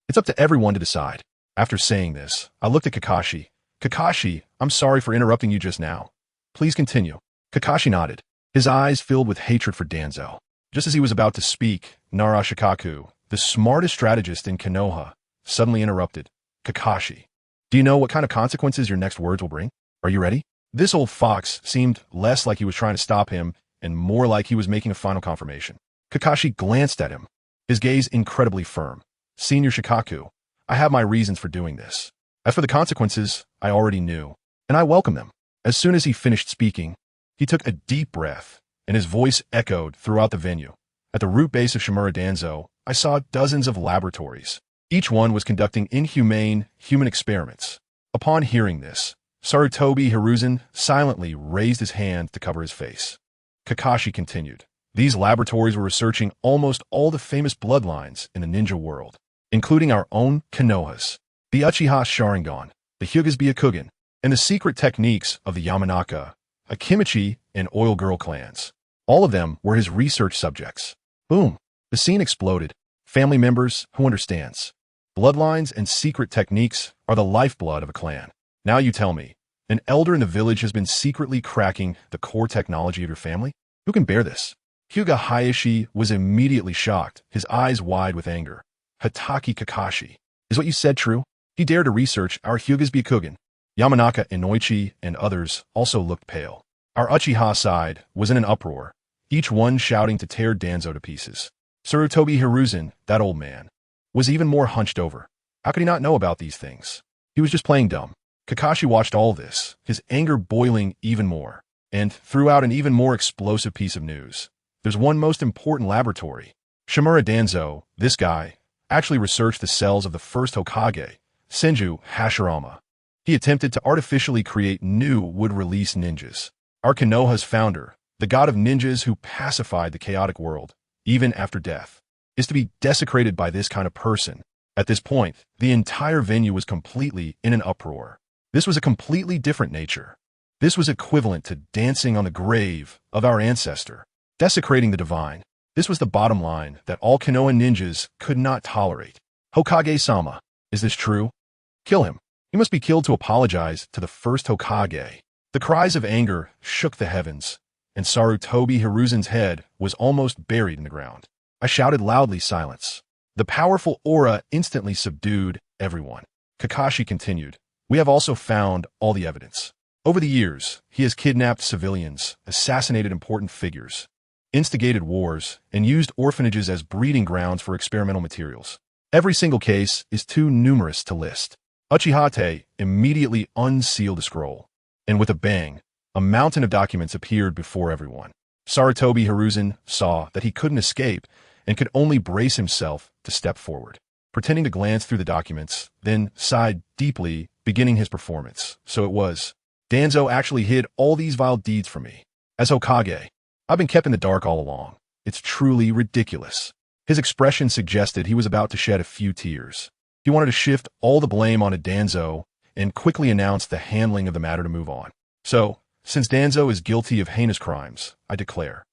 it's up to everyone to decide. After saying this, I looked at Kakashi. Kakashi, I'm sorry for interrupting you just now. Please continue. Kakashi nodded, his eyes filled with hatred for Danzo. Just as he was about to speak, Narashikaku, the smartest strategist in Konoha, suddenly interrupted. Kakashi, do you know what kind of consequences your next words will bring? Are you ready? This old fox seemed less like he was trying to stop him and more like he was making a final confirmation. Kakashi glanced at him, his gaze incredibly firm. Senior Shikaku, I have my reasons for doing this. As for the consequences, I already knew, and I welcome them. As soon as he finished speaking, he took a deep breath, and his voice echoed throughout the venue. At the root base of Shimura Danzo, I saw dozens of laboratories. Each one was conducting inhumane human experiments. Upon hearing this, Sarutobi Hiruzen silently raised his hand to cover his face. Kakashi continued. These laboratories were researching almost all the famous bloodlines in the ninja world, including our own Konohas, the Uchiha Sharingan, the Hyugas Byakugan, and the secret techniques of the Yamanaka, Akimichi, and Oil Girl clans. All of them were his research subjects. Boom! The scene exploded. Family members, who understands? Bloodlines and secret techniques are the lifeblood of a clan. Now you tell me, an elder in the village has been secretly cracking the core technology of your family? Who can bear this? Hyuga Hayashi was immediately shocked, his eyes wide with anger. Hatake Kakashi, is what you said true? He dared to research our Hyugas Byakugan. Yamanaka Inoichi and others also looked pale. Our Uchiha side was in an uproar, each one shouting to tear Danzo to pieces. Sarutobi Hiruzen, that old man, was even more hunched over. How could he not know about these things? He was just playing dumb. Kakashi watched all this, his anger boiling even more, and threw out an even more explosive piece of news. There's one most important laboratory. Shimura Danzo, this guy, actually researched the cells of the first Hokage, Senju Hashirama. He attempted to artificially create new wood-release ninjas. Our Konoha's founder, the god of ninjas who pacified the chaotic world, even after death, is to be desecrated by this kind of person. At this point, the entire venue was completely in an uproar. This was a completely different nature. This was equivalent to dancing on the grave of our ancestor, desecrating the divine. This was the bottom line that all Konoha ninjas could not tolerate. Hokage-sama, is this true? Kill him. He must be killed to apologize to the first Hokage. The cries of anger shook the heavens, and Sarutobi Hiruzen's head was almost buried in the ground. I shouted loudly, silence. The powerful aura instantly subdued everyone. Kakashi continued. We have also found all the evidence. Over the years, he has kidnapped civilians, assassinated important figures, instigated wars, and used orphanages as breeding grounds for experimental materials. Every single case is too numerous to list. Uchiha immediately unsealed the scroll, and with a bang, a mountain of documents appeared before everyone. Sarutobi Hiruzen saw that he couldn't escape and could only brace himself to step forward. Pretending to glance through the documents, then sighed deeply, beginning his performance. So it was. Danzo actually hid all these vile deeds from me. As Hokage, I've been kept in the dark all along. It's truly ridiculous. His expression suggested he was about to shed a few tears. He wanted to shift all the blame onto Danzo and quickly announce the handling of the matter to move on. So, since Danzo is guilty of heinous crimes, I declare.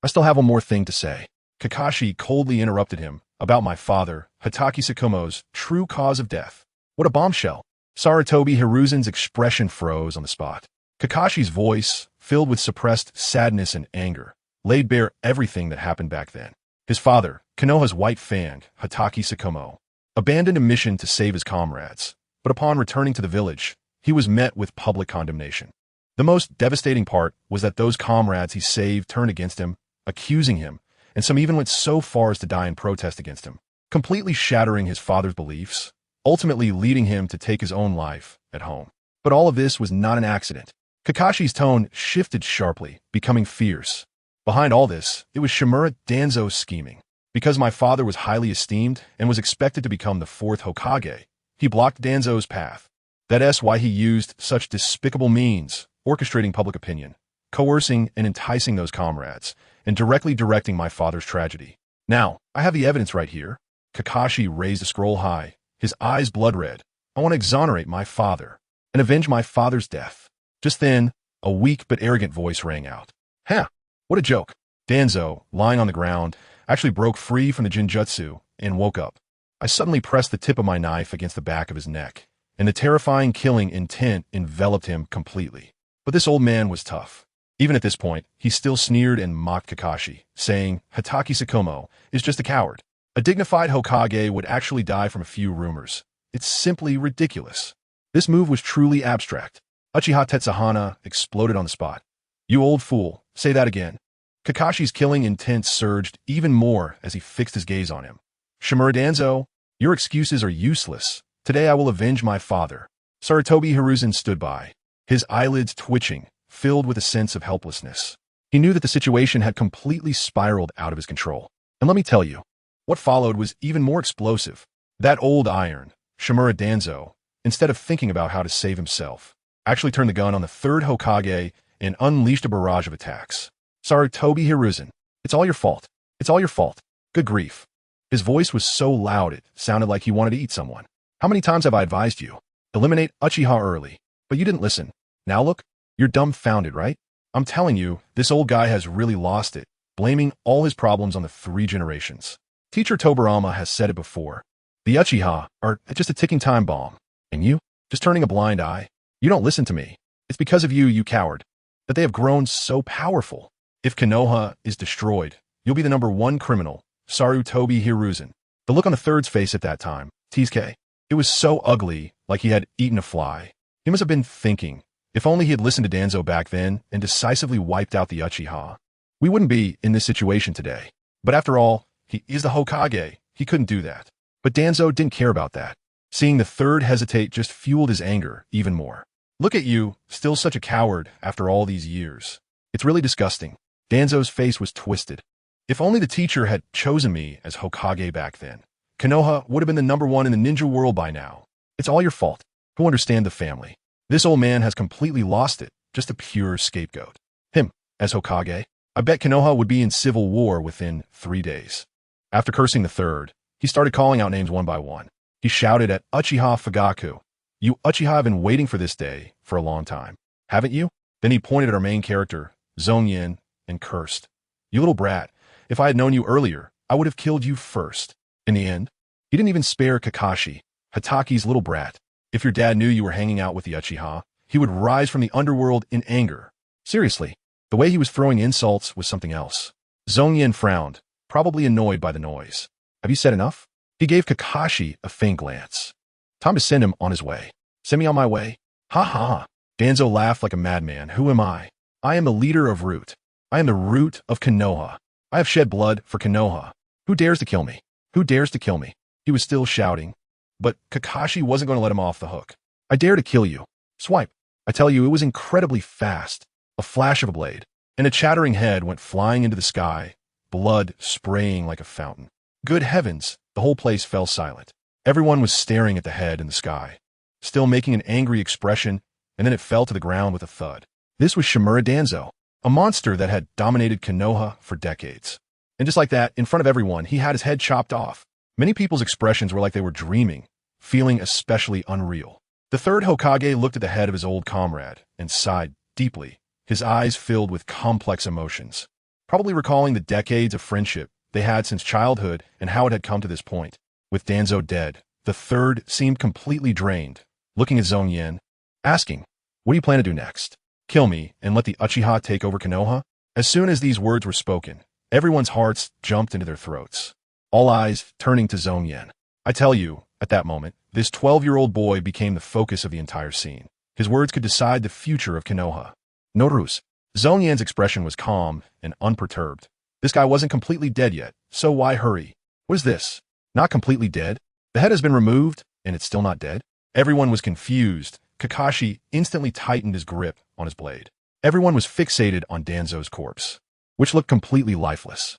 I still have one more thing to say. Kakashi coldly interrupted him about my father, Hatake Tsukumo's true cause of death. What a bombshell. Sarutobi Hiruzen's expression froze on the spot. Kakashi's voice, filled with suppressed sadness and anger, laid bare everything that happened back then. His father, Konoha's White Fang, Hatake Tsukumo, abandoned a mission to save his comrades, but upon returning to the village, he was met with public condemnation. The most devastating part was that those comrades he saved turned against him, accusing him, and some even went so far as to die in protest against him, completely shattering his father's beliefs, ultimately leading him to take his own life at home. But all of this was not an accident. Kakashi's tone shifted sharply, becoming fierce. Behind all this, it was Shimura Danzo's scheming. Because my father was highly esteemed and was expected to become the fourth Hokage, he blocked Danzo's path. That's why he used such despicable means, orchestrating public opinion, coercing and enticing those comrades, and directly directing my father's tragedy. Now, I have the evidence right here. Kakashi raised a scroll high, his eyes blood red. I want to exonerate my father and avenge my father's death. Just then, a weak but arrogant voice rang out. Huh, what a joke. Danzo, lying on the ground, actually broke free from the Jinjutsu and woke up. I suddenly pressed the tip of my knife against the back of his neck, and the terrifying killing intent enveloped him completely. But this old man was tough. Even at this point, he still sneered and mocked Kakashi, saying, Hatake Sakomo is just a coward. A dignified Hokage would actually die from a few rumors. It's simply ridiculous. This move was truly abstract. Uchiha Tetsahana exploded on the spot. You old fool, say that again. Kakashi's killing intent surged even more as he fixed his gaze on him. Shimura Danzo, your excuses are useless. Today I will avenge my father. Sarutobi Hiruzen stood by, his eyelids twitching, filled with a sense of helplessness. He knew that the situation had completely spiraled out of his control. And let me tell you, what followed was even more explosive. That old iron, Shimura Danzo, instead of thinking about how to save himself, actually turned the gun on the third Hokage and unleashed a barrage of attacks. Sarutobi Hiruzen, it's all your fault. It's all your fault. Good grief. His voice was so loud it sounded like he wanted to eat someone. How many times have I advised you? Eliminate Uchiha early. But you didn't listen. Now look, you're dumbfounded, right? I'm telling you, this old guy has really lost it, blaming all his problems on the 3 generations. Teacher Tobirama has said it before. The Uchiha are just a ticking time bomb. And you? Just turning a blind eye? You don't listen to me. It's because of you, you coward, that they have grown so powerful. If Konoha is destroyed, you'll be the #1 criminal, Sarutobi Hiruzen. The look on the third's face at that time, Tsuke, it was so ugly, like he had eaten a fly. He must have been thinking, if only he had listened to Danzo back then and decisively wiped out the Uchiha, we wouldn't be in this situation today. But after all, he is the Hokage. He couldn't do that. But Danzo didn't care about that. Seeing the third hesitate just fueled his anger even more. Look at you, still such a coward after all these years. It's really disgusting. Danzo's face was twisted. If only the teacher had chosen me as Hokage back then, Konoha would have been the #1 in the ninja world by now. It's all your fault. Who understand the family? This old man has completely lost it, just a pure scapegoat. Him, as Hokage, I bet Konoha would be in civil war within 3 days. After cursing the third, he started calling out names one by one. He shouted at Uchiha Fugaku, you Uchiha have been waiting for this day for a long time, haven't you? Then he pointed at our main character, Zongyan, and cursed. You little brat, if I had known you earlier, I would have killed you first. In the end, he didn't even spare Kakashi, Hataki's little brat. If your dad knew you were hanging out with the Uchiha, he would rise from the underworld in anger. Seriously, the way he was throwing insults was something else. Zongyan frowned, probably annoyed by the noise. Have you said enough? He gave Kakashi a faint glance. Time to send him on his way. Send me on my way? Ha ha. Danzo laughed like a madman. Who am I? I am the leader of Root. I am the root of Konoha. I have shed blood for Konoha. Who dares to kill me? Who dares to kill me? He was still shouting. But Kakashi wasn't going to let him off the hook. I dare to kill you. Swipe. I tell you, it was incredibly fast. A flash of a blade, and a chattering head went flying into the sky, blood spraying like a fountain. Good heavens, the whole place fell silent. Everyone was staring at the head in the sky, still making an angry expression, and then it fell to the ground with a thud. This was Shimura Danzo, a monster that had dominated Konoha for decades. And just like that, in front of everyone, he had his head chopped off. Many people's expressions were like they were dreaming, feeling especially unreal. The third Hokage looked at the head of his old comrade and sighed deeply, his eyes filled with complex emotions, probably recalling the decades of friendship they had since childhood and how it had come to this point. With Danzo dead, the third seemed completely drained, looking at Zongyan, asking, what do you plan to do next? Kill me and let the Uchiha take over Konoha? As soon as these words were spoken, everyone's hearts jumped into their throats, all eyes turning to Zongyan. I tell you, at that moment, this 12-year-old boy became the focus of the entire scene. His words could decide the future of Konoha. Norus. Zongyan's expression was calm and unperturbed. This guy wasn't completely dead yet, so why hurry? What is this? Not completely dead? The head has been removed, and it's still not dead? Everyone was confused. Kakashi instantly tightened his grip on his blade. Everyone was fixated on Danzo's corpse. which looked completely lifeless.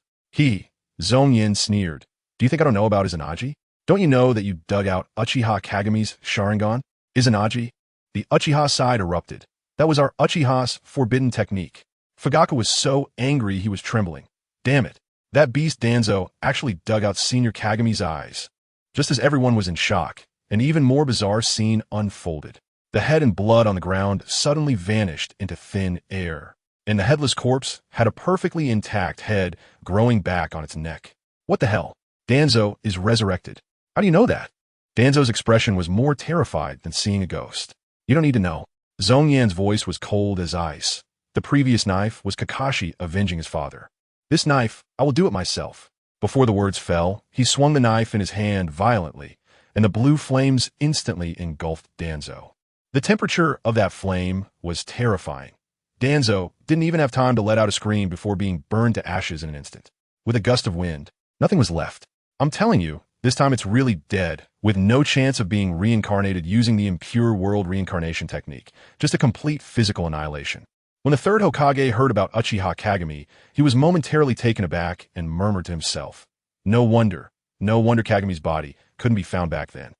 Zongyan sneered. Do you think I don't know about Izanagi? Don't you know that you dug out Uchiha Kageme's Sharingan? Izanagi? The Uchiha side erupted. That was our Uchiha's forbidden technique. Fugaku was so angry he was trembling. Damn it. That beast Danzo actually dug out Senior Kageme's eyes. Just as everyone was in shock, an even more bizarre scene unfolded. The head and blood on the ground suddenly vanished into thin air, and the headless corpse had a perfectly intact head growing back on its neck. What the hell? Danzo is resurrected. How do you know that? Danzo's expression was more terrified than seeing a ghost. You don't need to know. Zongyan's voice was cold as ice. The previous knife was Kakashi avenging his father. This knife, I will do it myself. Before the words fell, he swung the knife in his hand violently, and the blue flames instantly engulfed Danzo. The temperature of that flame was terrifying. Danzo didn't even have time to let out a scream before being burned to ashes in an instant. With a gust of wind, nothing was left. I'm telling you, this time it's really dead, with no chance of being reincarnated using the impure world reincarnation technique, just a complete physical annihilation. When the third Hokage heard about Uchiha Kagami, he was momentarily taken aback and murmured to himself. No wonder Kagami's body couldn't be found back then.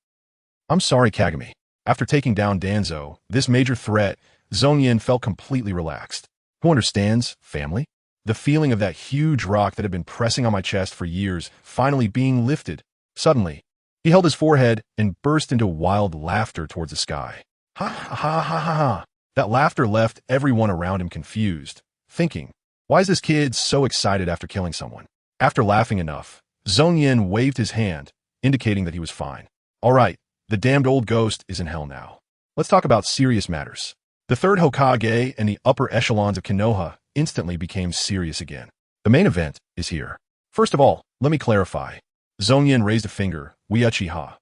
I'm sorry, Kagami. After taking down Danzo, this major threat, Zongyan felt completely relaxed. Who understands, family? The feeling of that huge rock that had been pressing on my chest for years finally being lifted. Suddenly, he held his forehead and burst into wild laughter towards the sky. Ha ha ha ha ha. That laughter left everyone around him confused, thinking, why is this kid so excited after killing someone? After laughing enough, Zongyan waved his hand, indicating that he was fine. All right, the damned old ghost is in hell now. Let's talk about serious matters. The third Hokage and the upper echelons of Konoha instantly became serious again. The main event is here. First of all, let me clarify. Zongyan raised a finger. We Uchiha.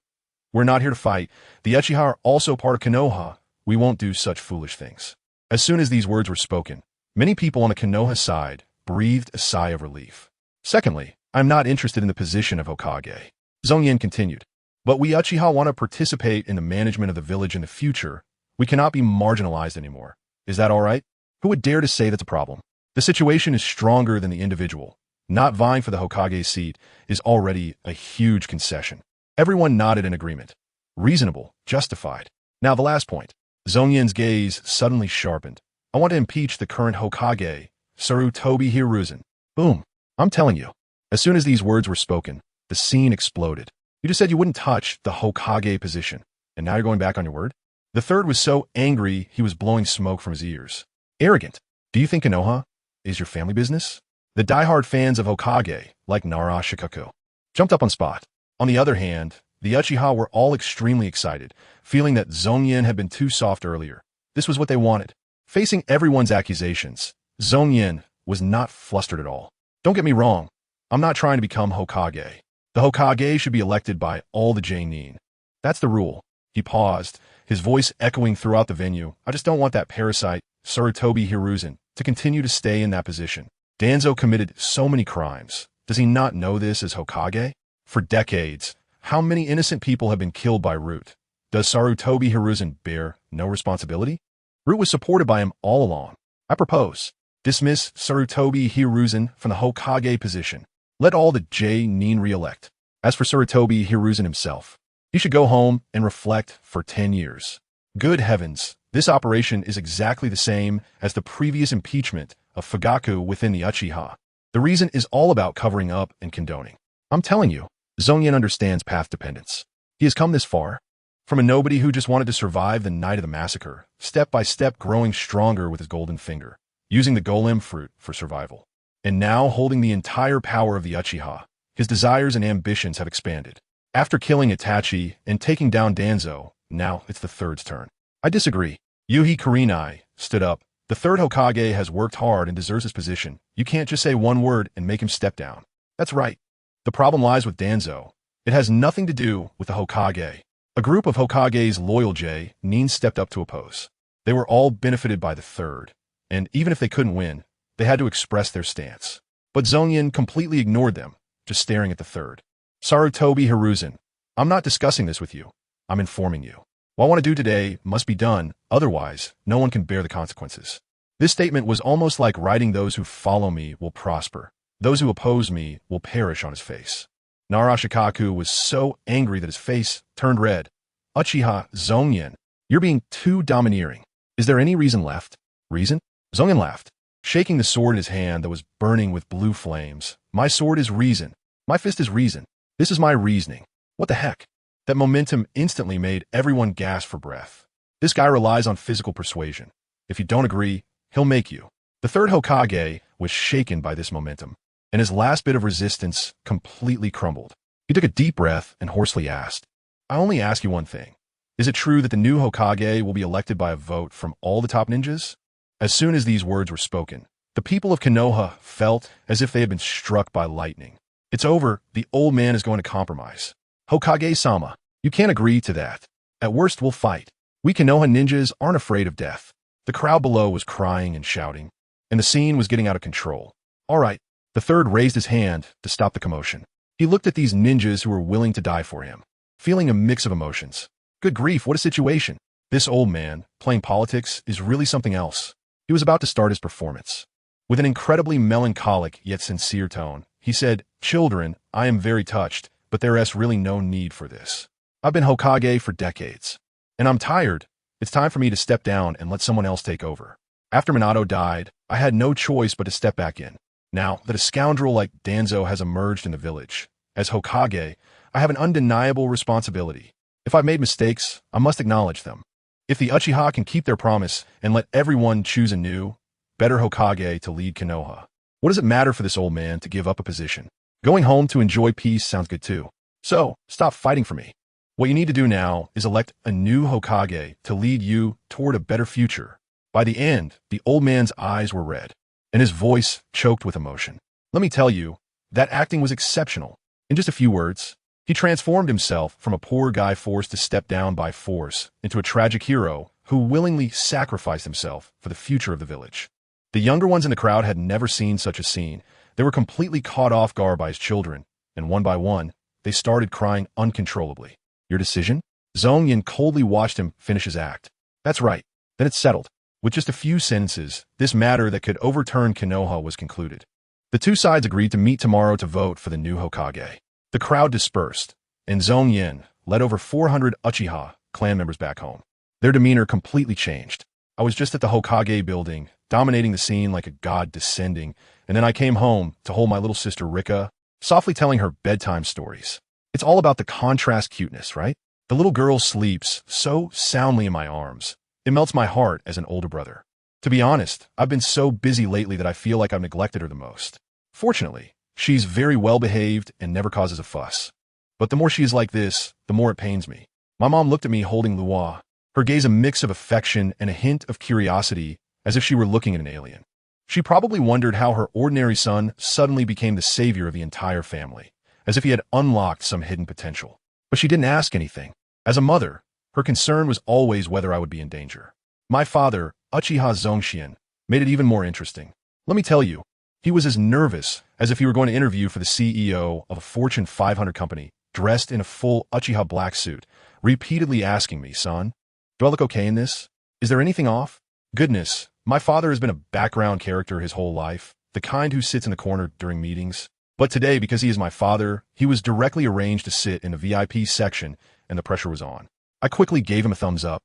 We're not here to fight. The Uchiha are also part of Konoha. We won't do such foolish things. As soon as these words were spoken, many people on the Konoha side breathed a sigh of relief. Secondly, I'm not interested in the position of Hokage. Zongyan continued. But we Uchiha want to participate in the management of the village in the future. We cannot be marginalized anymore. Is that all right? Who would dare to say that's a problem? The situation is stronger than the individual. Not vying for the Hokage seat is already a huge concession. Everyone nodded in agreement. Reasonable, justified. Now the last point. Zongyan's gaze suddenly sharpened. I want to impeach the current Hokage, Sarutobi Hiruzen. Boom. I'm telling you. As soon as these words were spoken, the scene exploded. You just said you wouldn't touch the Hokage position, and now you're going back on your word? The third was so angry he was blowing smoke from his ears. Arrogant. Do you think Konoha is your family business? The diehard fans of Hokage, like Nara Shikaku, jumped up on spot. On the other hand, the Uchiha were all extremely excited, feeling that Zongyan had been too soft earlier. This was what they wanted. Facing everyone's accusations, Zongyan was not flustered at all. Don't get me wrong. I'm not trying to become Hokage. The Hokage should be elected by all the Jonin. That's the rule. He paused, his voice echoing throughout the venue. I just don't want that parasite, Sarutobi Hiruzen, to continue to stay in that position. Danzo committed so many crimes. Does he not know this as Hokage? For decades, how many innocent people have been killed by Root? Does Sarutobi Hiruzen bear no responsibility? Root was supported by him all along. I propose, dismiss Sarutobi Hiruzen from the Hokage position. Let all the Jonin re-elect. As for Sarutobi Hiruzen himself, he should go home and reflect for 10 years. Good heavens, this operation is exactly the same as the previous impeachment of Fugaku within the Uchiha. The reason is all about covering up and condoning. I'm telling you, Zongyan understands path dependence. He has come this far, from a nobody who just wanted to survive the night of the massacre, step by step growing stronger with his golden finger, using the golem fruit for survival. And now, holding the entire power of the Uchiha, his desires and ambitions have expanded. After killing Itachi and taking down Danzo, now it's the third's turn. I disagree. Yuhi Kurenai stood up. The third Hokage has worked hard and deserves his position. You can't just say one word and make him step down. That's right. The problem lies with Danzo. It has nothing to do with the Hokage. A group of Hokage's loyal Jonin stepped up to oppose. They were all benefited by the third, and even if they couldn't win, they had to express their stance. But Zongyan completely ignored them, just staring at the third. Sarutobi Hiruzen, I'm not discussing this with you. I'm informing you. What I want to do today must be done, otherwise no one can bear the consequences. This statement was almost like writing "those who follow me will prosper. Those who oppose me will perish" on his face. Narashikaku was so angry that his face turned red. Uchiha Zongyan, you're being too domineering. Is there any reason left? Reason? Zongyan laughed, shaking the sword in his hand that was burning with blue flames. My sword is reason. My fist is reason. This is my reasoning. What the heck? That momentum instantly made everyone gasp for breath. This guy relies on physical persuasion. If you don't agree, he'll make you. The third Hokage was shaken by this momentum, and his last bit of resistance completely crumbled. He took a deep breath and hoarsely asked, I only ask you one thing. Is it true that the new Hokage will be elected by a vote from all the top ninjas? As soon as these words were spoken, the people of Konoha felt as if they had been struck by lightning. It's over. The old man is going to compromise. Hokage-sama, you can't agree to that. At worst, we'll fight. We Konoha ninjas aren't afraid of death. The crowd below was crying and shouting, and the scene was getting out of control. All right. The third raised his hand to stop the commotion. He looked at these ninjas who were willing to die for him, feeling a mix of emotions. Good grief, what a situation. This old man, playing politics, is really something else. He was about to start his performance. With an incredibly melancholic yet sincere tone, he said, Children, I am very touched, but there is really no need for this. I've been Hokage for decades, and I'm tired. It's time for me to step down and let someone else take over. After Minato died, I had no choice but to step back in. Now that a scoundrel like Danzo has emerged in the village, as Hokage, I have an undeniable responsibility. If I've made mistakes, I must acknowledge them. If the Uchiha can keep their promise and let everyone choose a new, better Hokage to lead Konoha, what does it matter for this old man to give up a position? Going home to enjoy peace sounds good too. So, stop fighting for me. What you need to do now is elect a new Hokage to lead you toward a better future. By the end, the old man's eyes were red, and his voice choked with emotion. Let me tell you, that acting was exceptional. In just a few words, he transformed himself from a poor guy forced to step down by force into a tragic hero who willingly sacrificed himself for the future of the village. The younger ones in the crowd had never seen such a scene. They were completely caught off guard by his children, and one by one, they started crying uncontrollably. Your decision? Zongyan coldly watched him finish his act. That's right. Then it's settled. With just a few sentences, this matter that could overturn Konoha was concluded. The two sides agreed to meet tomorrow to vote for the new Hokage. The crowd dispersed, and Zongyan led over 400 Uchiha clan members back home. Their demeanor completely changed. I was just at the Hokage building, dominating the scene like a god descending, and then I came home to hold my little sister Rika, softly telling her bedtime stories. It's all about the contrast cuteness, right? The little girl sleeps so soundly in my arms. It melts my heart as an older brother. To be honest, I've been so busy lately that I feel like I've neglected her the most. Fortunately, she's very well behaved and never causes a fuss. But the more she is like this, the more it pains me. My mom looked at me holding Lua, her gaze a mix of affection and a hint of curiosity, as if she were looking at an alien. She probably wondered how her ordinary son suddenly became the savior of the entire family, as if he had unlocked some hidden potential. But she didn't ask anything. As a mother, her concern was always whether I would be in danger. My father, Uchiha Zongyan, made it even more interesting. Let me tell you, he was as nervous as if he were going to interview for the CEO of a Fortune 500 company, dressed in a full Uchiha black suit, repeatedly asking me, Son, do I look okay in this? Is there anything off? Goodness, my father has been a background character his whole life, the kind who sits in the corner during meetings. But today, because he is my father, he was directly arranged to sit in the VIP section, and the pressure was on. I quickly gave him a thumbs up,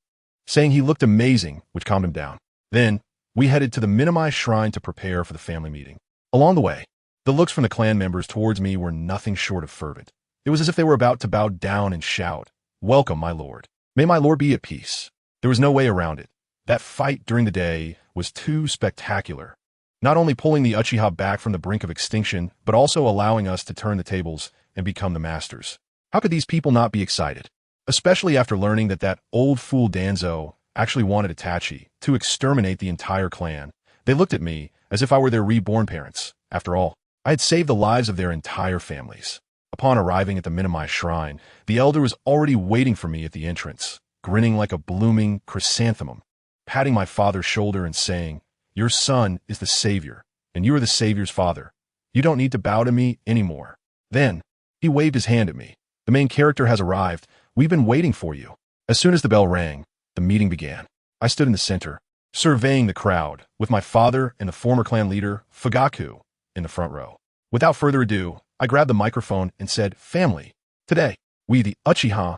saying he looked amazing, which calmed him down. Then, we headed to the minimized shrine to prepare for the family meeting. Along the way, the looks from the clan members towards me were nothing short of fervent. It was as if they were about to bow down and shout, Welcome, my lord. May my lord be at peace. There was no way around it. That fight during the day was too spectacular. Not only pulling the Uchiha back from the brink of extinction, but also allowing us to turn the tables and become the masters. How could these people not be excited? Especially after learning that that old fool Danzo actually wanted Itachi to exterminate the entire clan. They looked at me as if I were their reborn parents. After all, I had saved the lives of their entire families. Upon arriving at the minimized shrine, the elder was already waiting for me at the entrance, grinning like a blooming chrysanthemum, patting my father's shoulder and saying, Your son is the savior, and you are the savior's father. You don't need to bow to me anymore. Then, he waved his hand at me. The main character has arrived. We've been waiting for you. As soon as the bell rang, the meeting began. I stood in the center, surveying the crowd, with my father and the former clan leader, Fugaku, in the front row. Without further ado, I grabbed the microphone and said, "Family, today, we the Uchiha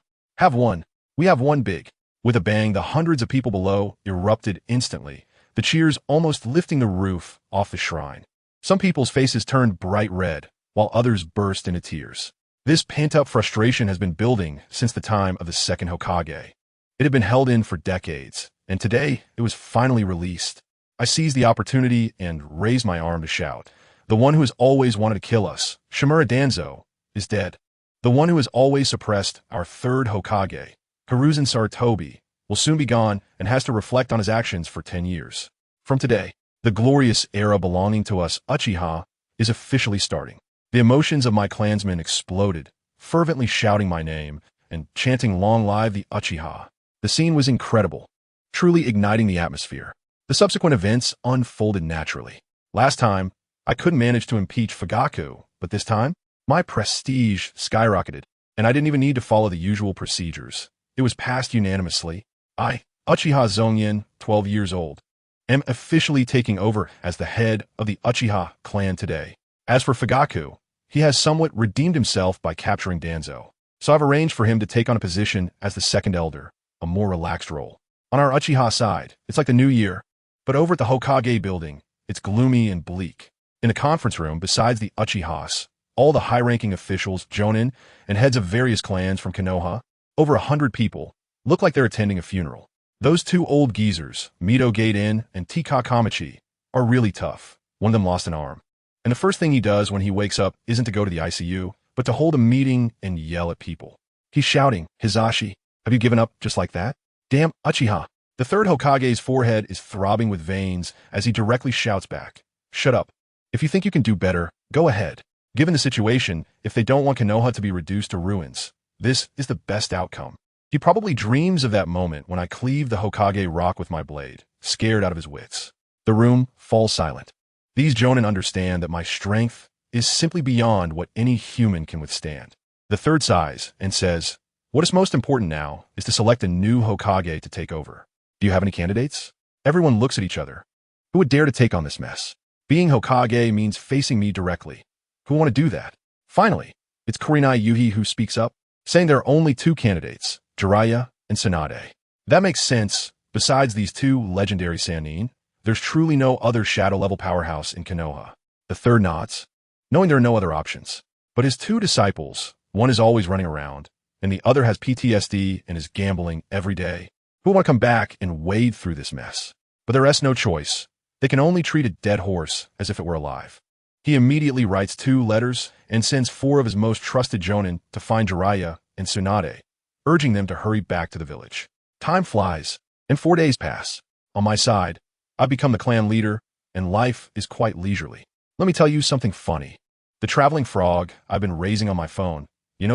we have one big." With a bang, the hundreds of people below erupted instantly, the cheers almost lifting the roof off the shrine. Some people's faces turned bright red, while others burst into tears. This pent-up frustration has been building since the time of the second Hokage. It had been held in for decades, and today it was finally released. I seized the opportunity and raised my arm to shout. The one who has always wanted to kill us, Shimura Danzo, is dead. The one who has always suppressed our third Hokage, Hiruzen Sarutobi, will soon be gone and has to reflect on his actions for 10 years. From today, the glorious era belonging to us Uchiha is officially starting. The emotions of my clansmen exploded, fervently shouting my name and chanting "Long live the Uchiha." The scene was incredible, truly igniting the atmosphere. The subsequent events unfolded naturally. Last time, I couldn't manage to impeach Fugaku, but this time, my prestige skyrocketed, and I didn't even need to follow the usual procedures. It was passed unanimously. I, Uchiha Zongyan, 12 years old, am officially taking over as the head of the Uchiha clan today. As for Fugaku, he has somewhat redeemed himself by capturing Danzo, so I've arranged for him to take on a position as the second elder, a more relaxed role. On our Uchiha side, it's like the new year, but over at the Hokage building, it's gloomy and bleak. In the conference room, besides the Uchihas, all the high-ranking officials, jonin, and heads of various clans from Konoha, over 100 people, look like they're attending a funeral. Those two old geezers, Mito Gaiden and Tika Kamachi, are really tough. One of them lost an arm. And the first thing he does when he wakes up isn't to go to the ICU, but to hold a meeting and yell at people. He's shouting, "Hizashi, have you given up just like that? Damn Uchiha." The third Hokage's forehead is throbbing with veins as he directly shouts back, "Shut up. If you think you can do better, go ahead." Given the situation, if they don't want Konoha to be reduced to ruins, this is the best outcome. He probably dreams of that moment when I cleave the Hokage rock with my blade, scared out of his wits. The room falls silent. These jonin understand that my strength is simply beyond what any human can withstand. The third sighs and says, "What is most important now is to select a new Hokage to take over. Do you have any candidates?" Everyone looks at each other. Who would dare to take on this mess? Being Hokage means facing me directly. Who want to do that? Finally, it's Kurenai Yuhi who speaks up, saying there are only two candidates, Jiraiya and Tsunade. That makes sense. Besides these two legendary Sannin, there's truly no other shadow-level powerhouse in Konoha. The third nods, knowing there are no other options. But his two disciples, one is always running around, and the other has PTSD and is gambling every day, who want to come back and wade through this mess. But there rests no choice. They can only treat a dead horse as if it were alive. He immediately writes 2 letters and sends 4 of his most trusted jonin to find Jiraiya and Tsunade, urging them to hurry back to the village. Time flies, and 4 days pass. On my side, I've become the clan leader, and life is quite leisurely. Let me tell you something funny. The traveling frog I've been raising on my phone,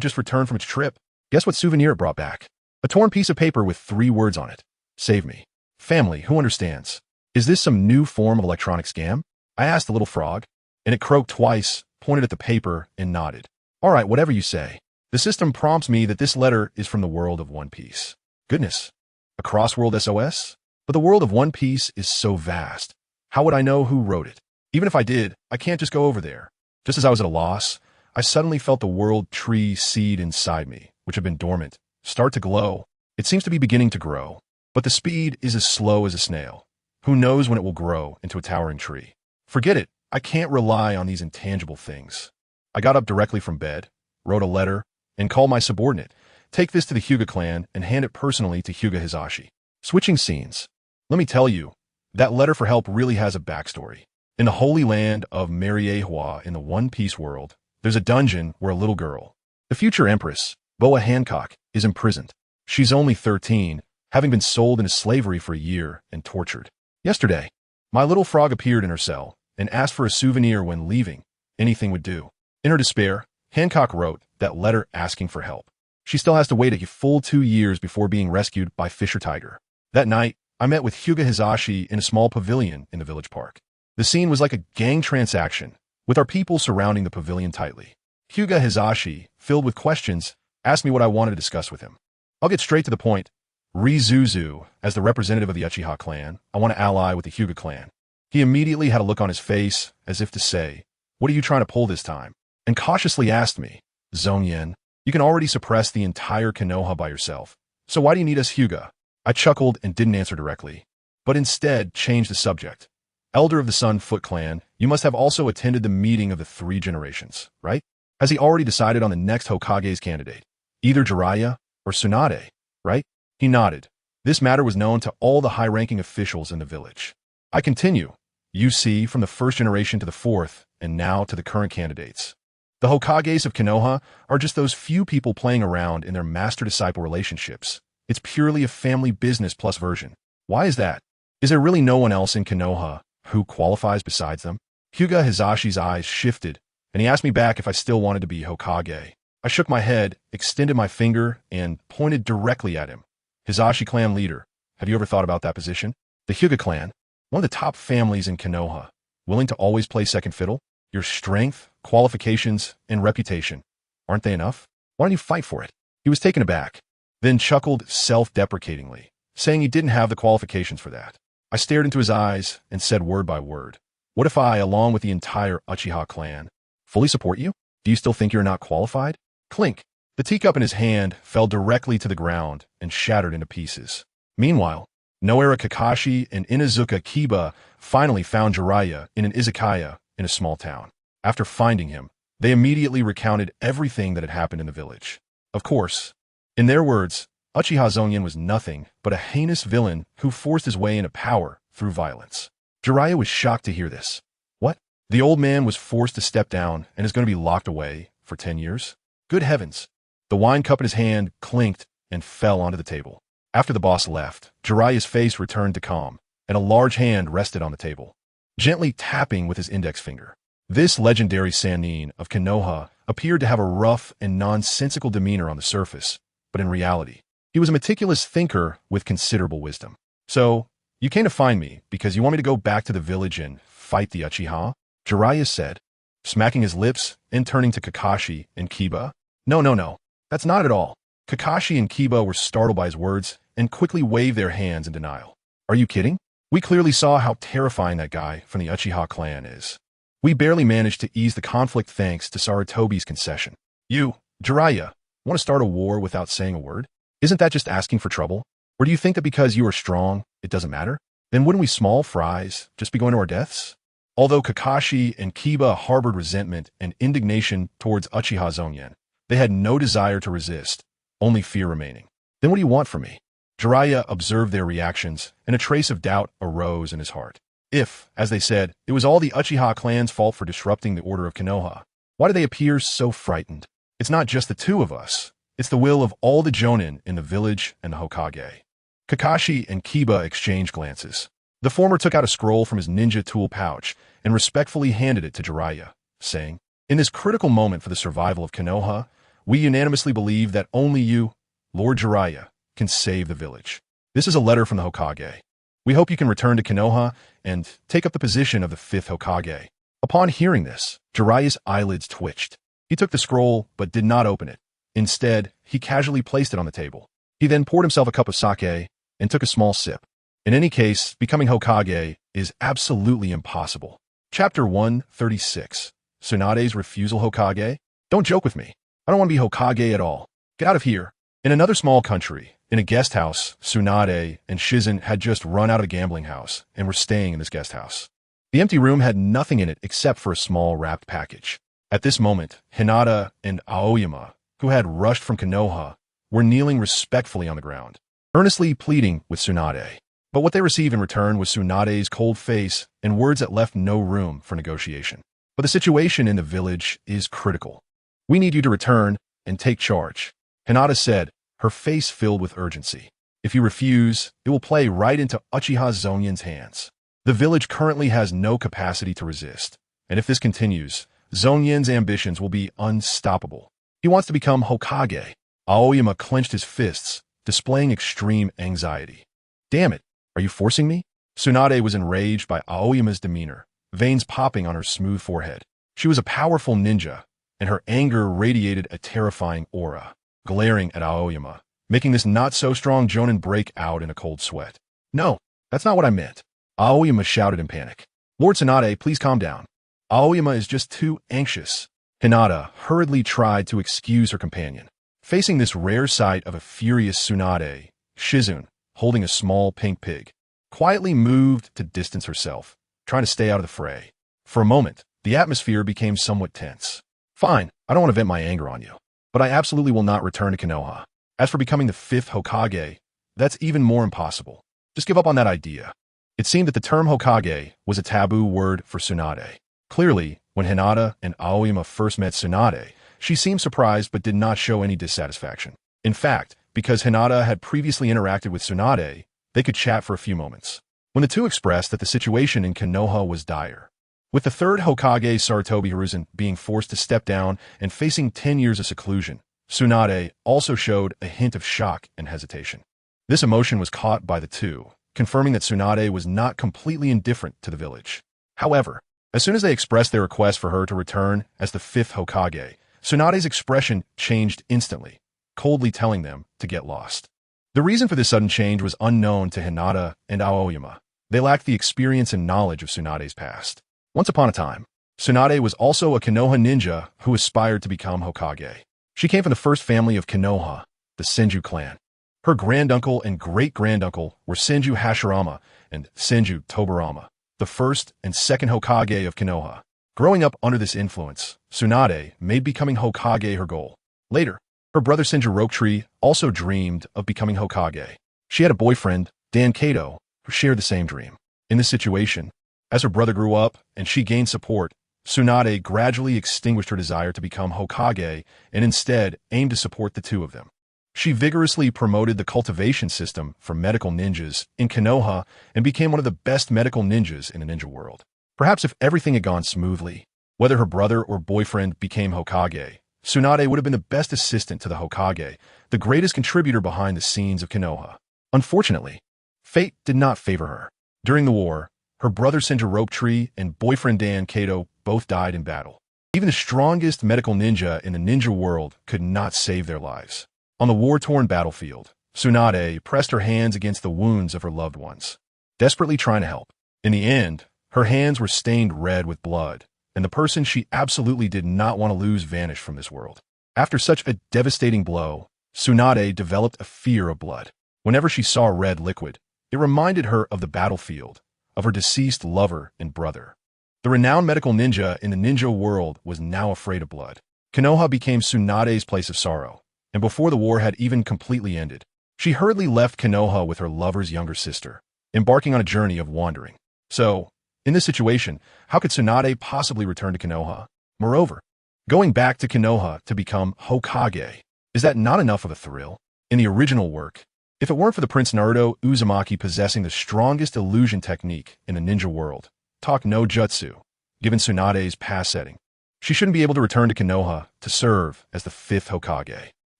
just returned from its trip. Guess what souvenir it brought back? A torn piece of paper with 3 words on it. Save me. Family, who understands? Is this some new form of electronic scam? I asked the little frog, and it croaked twice, pointed at the paper, and nodded. All right, whatever you say. The system prompts me that this letter is from the world of One Piece. Goodness, a cross-world SOS? But the world of One Piece is so vast. How would I know who wrote it? Even if I did, I can't just go over there. Just as I was at a loss, I suddenly felt the world tree seed inside me, which had been dormant, start to glow. It seems to be beginning to grow, but the speed is as slow as a snail. Who knows when it will grow into a towering tree? Forget it. I can't rely on these intangible things. I got up directly from bed, wrote a letter, and called my subordinate. Take this to the Hyuga clan and hand it personally to Hyuga Hizashi. Switching scenes. Let me tell you, that letter for help really has a backstory. In the holy land of Mariehua in the One Piece world, there's a dungeon where a little girl, the future empress, Boa Hancock, is imprisoned. She's only 13, having been sold into slavery for a year and tortured. Yesterday, my little frog appeared in her cell and asked for a souvenir when leaving. Anything would do. In her despair, Hancock wrote that letter asking for help. She still has to wait a full 2 years before being rescued by Fisher Tiger. That night, I met with Hyuga Hizashi in a small pavilion in the village park. The scene was like a gang transaction, with our people surrounding the pavilion tightly. Hyuga Hizashi, filled with questions, asked me what I wanted to discuss with him. I'll get straight to the point. Rizuzu, as the representative of the Uchiha clan, I want to ally with the Hyuga clan. He immediately had a look on his face, as if to say, what are you trying to pull this time? And cautiously asked me, Zongyan, you can already suppress the entire Konoha by yourself. So why do you need us Hyuga? I chuckled and didn't answer directly, but instead changed the subject. Elder of the Sun Foot clan, you must have also attended the meeting of the 3 generations, right? Has he already decided on the next Hokage's candidate? Either Jiraiya or Tsunade, right? He nodded. This matter was known to all the high-ranking officials in the village. I continue. You see, from the 1st generation to the 4th, and now to the current candidates. The Hokages of Konoha are just those few people playing around in their master-disciple relationships. It's purely a family business plus version. Why is that? Is there really no one else in Konoha who qualifies besides them? Hyuga Hizashi's eyes shifted, and he asked me back if I still wanted to be Hokage. I shook my head, extended my finger, and pointed directly at him. Hizashi clan leader, have you ever thought about that position? The Hyuga clan, one of the top families in Konoha, willing to always play second fiddle? Your strength, qualifications, and reputation, aren't they enough? Why don't you fight for it? He was taken aback, then chuckled self-deprecatingly, saying he didn't have the qualifications for that. I stared into his eyes and said word by word, what if I, along with the entire Uchiha clan, fully support you? Do you still think you're not qualified? Clink. The teacup in his hand fell directly to the ground and shattered into pieces. Meanwhile, Noara Kakashi and Inuzuka Kiba finally found Jiraiya in an izakaya in a small town. After finding him, they immediately recounted everything that had happened in the village. Of course, in their words, Uchiha Zongyan was nothing but a heinous villain who forced his way into power through violence. Jiraiya was shocked to hear this. What? The old man was forced to step down and is going to be locked away for 10 years? Good heavens. The wine cup in his hand clinked and fell onto the table. After the boss left, Jiraiya's face returned to calm, and a large hand rested on the table, gently tapping with his index finger. This legendary Sannin of Konoha appeared to have a rough and nonsensical demeanor on the surface, but in reality, he was a meticulous thinker with considerable wisdom. So, you came to find me because you want me to go back to the village and fight the Uchiha? Jiraiya said, smacking his lips and turning to Kakashi and Kiba. No. That's not at all. Kakashi and Kiba were startled by his words and quickly waved their hands in denial. Are you kidding? We clearly saw how terrifying that guy from the Uchiha clan is. We barely managed to ease the conflict thanks to Sarutobi's concession. You, Jiraiya, want to start a war without saying a word? Isn't that just asking for trouble? Or do you think that because you are strong, it doesn't matter? Then wouldn't we small fries just be going to our deaths? Although Kakashi and Kiba harbored resentment and indignation towards Uchiha Zongyan, they had no desire to resist, only fear remaining. Then what do you want from me? Jiraiya observed their reactions, and a trace of doubt arose in his heart. If, as they said, it was all the Uchiha clan's fault for disrupting the order of Konoha, why do they appear so frightened? It's not just the 2 of us. It's the will of all the Jonin in the village and the Hokage. Kakashi and Kiba exchanged glances. The former took out a scroll from his ninja tool pouch and respectfully handed it to Jiraiya, saying, in this critical moment for the survival of Konoha, we unanimously believe that only you, Lord Jiraiya, can save the village. This is a letter from the Hokage. We hope you can return to Konoha and take up the position of the 5th Hokage. Upon hearing this, Jiraiya's eyelids twitched. He took the scroll but did not open it. Instead, he casually placed it on the table. He then poured himself a cup of sake and took a small sip. In any case, becoming Hokage is absolutely impossible. Chapter 136. Tsunade's refusal. Hokage? Don't joke with me. I don't want to be Hokage at all. Get out of here. In another small country, in a guest house, Tsunade and Shizen had just run out of a gambling house and were staying in this guest house. The empty room had nothing in it except for a small wrapped package. At this moment, Hinata and Aoyama, who had rushed from Konoha, were kneeling respectfully on the ground, earnestly pleading with Tsunade. But what they received in return was Tsunade's cold face and words that left no room for negotiation. But the situation in the village is critical. We need you to return and take charge, Hinata said, her face filled with urgency. If you refuse, it will play right into Uchiha Zongyan's hands. The village currently has no capacity to resist, and if this continues, Zongyan's ambitions will be unstoppable. He wants to become Hokage. Aoyama clenched his fists, displaying extreme anxiety. Damn it, are you forcing me? Tsunade was enraged by Aoyama's demeanor, veins popping on her smooth forehead. She was a powerful ninja, and her anger radiated a terrifying aura. Glaring at Aoyama, making this not-so-strong Jonin break out in a cold sweat. No, that's not what I meant. Aoyama shouted in panic. Lord Tsunade, please calm down. Aoyama is just too anxious. Hinata hurriedly tried to excuse her companion. Facing this rare sight of a furious Tsunade, Shizune, holding a small pink pig, quietly moved to distance herself, trying to stay out of the fray. For a moment, the atmosphere became somewhat tense. Fine, I don't want to vent my anger on you, but I absolutely will not return to Konoha. As for becoming the 5th Hokage, that's even more impossible. Just give up on that idea. It seemed that the term Hokage was a taboo word for Tsunade. Clearly, when Hinata and Aoyama first met Tsunade, she seemed surprised but did not show any dissatisfaction. In fact, because Hinata had previously interacted with Tsunade, they could chat for a few moments. When the two expressed that the situation in Konoha was dire, with the 3rd Hokage Sarutobi Hiruzen being forced to step down and facing 10 years of seclusion, Tsunade also showed a hint of shock and hesitation. This emotion was caught by the two, confirming that Tsunade was not completely indifferent to the village. However, as soon as they expressed their request for her to return as the 5th Hokage, Tsunade's expression changed instantly, coldly telling them to get lost. The reason for this sudden change was unknown to Hinata and Aoyama. They lacked the experience and knowledge of Tsunade's past. Once upon a time, Tsunade was also a Konoha ninja who aspired to become Hokage. She came from the first family of Konoha, the Senju clan. Her granduncle and great-granduncle were Senju Hashirama and Senju Tobirama, the 1st and 2nd Hokage of Konoha. Growing up under this influence, Tsunade made becoming Hokage her goal. Later, her brother Senju also dreamed of becoming Hokage. She had a boyfriend, Dan Kato, who shared the same dream. In this situation, as her brother grew up and she gained support, Tsunade gradually extinguished her desire to become Hokage and instead aimed to support the two of them. She vigorously promoted the cultivation system for medical ninjas in Konoha and became one of the best medical ninjas in the ninja world. Perhaps if everything had gone smoothly, whether her brother or boyfriend became Hokage, Tsunade would have been the best assistant to the Hokage, the greatest contributor behind the scenes of Konoha. Unfortunately, fate did not favor her. During the war, her brother Senju and boyfriend Dan Kato both died in battle. Even the strongest medical ninja in the ninja world could not save their lives. On the war-torn battlefield, Tsunade pressed her hands against the wounds of her loved ones, desperately trying to help. In the end, her hands were stained red with blood, and the person she absolutely did not want to lose vanished from this world. After such a devastating blow, Tsunade developed a fear of blood. Whenever she saw red liquid, it reminded her of the battlefield, of her deceased lover and brother. The renowned medical ninja in the ninja world was now afraid of blood. Konoha became Tsunade's place of sorrow, and before the war had even completely ended, she hurriedly left Konoha with her lover's younger sister, embarking on a journey of wandering. So, in this situation, how could Tsunade possibly return to Konoha? Moreover, going back to Konoha to become Hokage, is that not enough of a thrill? In the original work, if it weren't for the Prince Naruto Uzumaki possessing the strongest illusion technique in the ninja world, talk no jutsu, given Tsunade's past setting, she shouldn't be able to return to Konoha to serve as the 5th Hokage.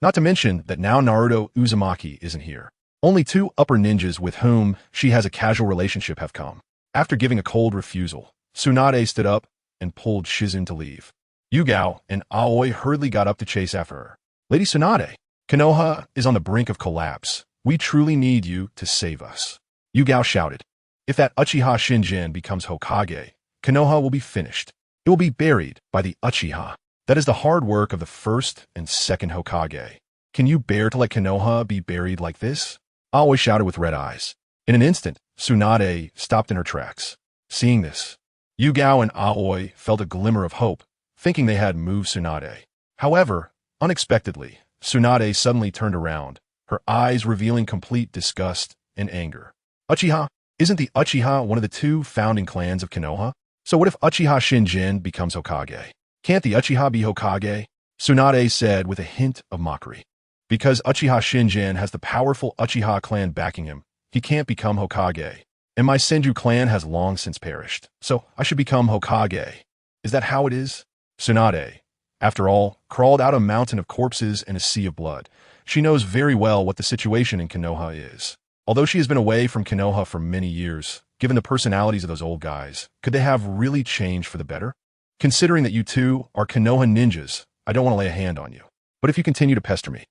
Not to mention that now Naruto Uzumaki isn't here. Only 2 upper ninjas with whom she has a casual relationship have come. After giving a cold refusal, Tsunade stood up and pulled Shizune to leave. Yugao and Aoi hurriedly got up to chase after her. Lady Tsunade, Konoha is on the brink of collapse. We truly need you to save us. Yugao shouted. If that Uchiha Shinjin becomes Hokage, Konoha will be finished. It will be buried by the Uchiha. That is the hard work of the 1st and 2nd Hokage. Can you bear to let Konoha be buried like this? Aoi shouted with red eyes. In an instant, Tsunade stopped in her tracks. Seeing this, Yugao and Aoi felt a glimmer of hope, thinking they had moved Tsunade. However, unexpectedly, Tsunade suddenly turned around, her eyes revealing complete disgust and anger. Uchiha? Isn't the Uchiha one of the 2 founding clans of Konoha? So what if Uchiha Shinjin becomes Hokage? Can't the Uchiha be Hokage? Tsunade said with a hint of mockery. Because Uchiha Shinjin has the powerful Uchiha clan backing him, he can't become Hokage. And my Senju clan has long since perished, so I should become Hokage. Is that how it is? Tsunade, after all, crawled out a mountain of corpses and a sea of blood. She knows very well what the situation in Konoha is. Although she has been away from Konoha for many years, given the personalities of those old guys, could they have really changed for the better? Considering that you 2 are Konoha ninjas, I don't want to lay a hand on you. But if you continue to pester me,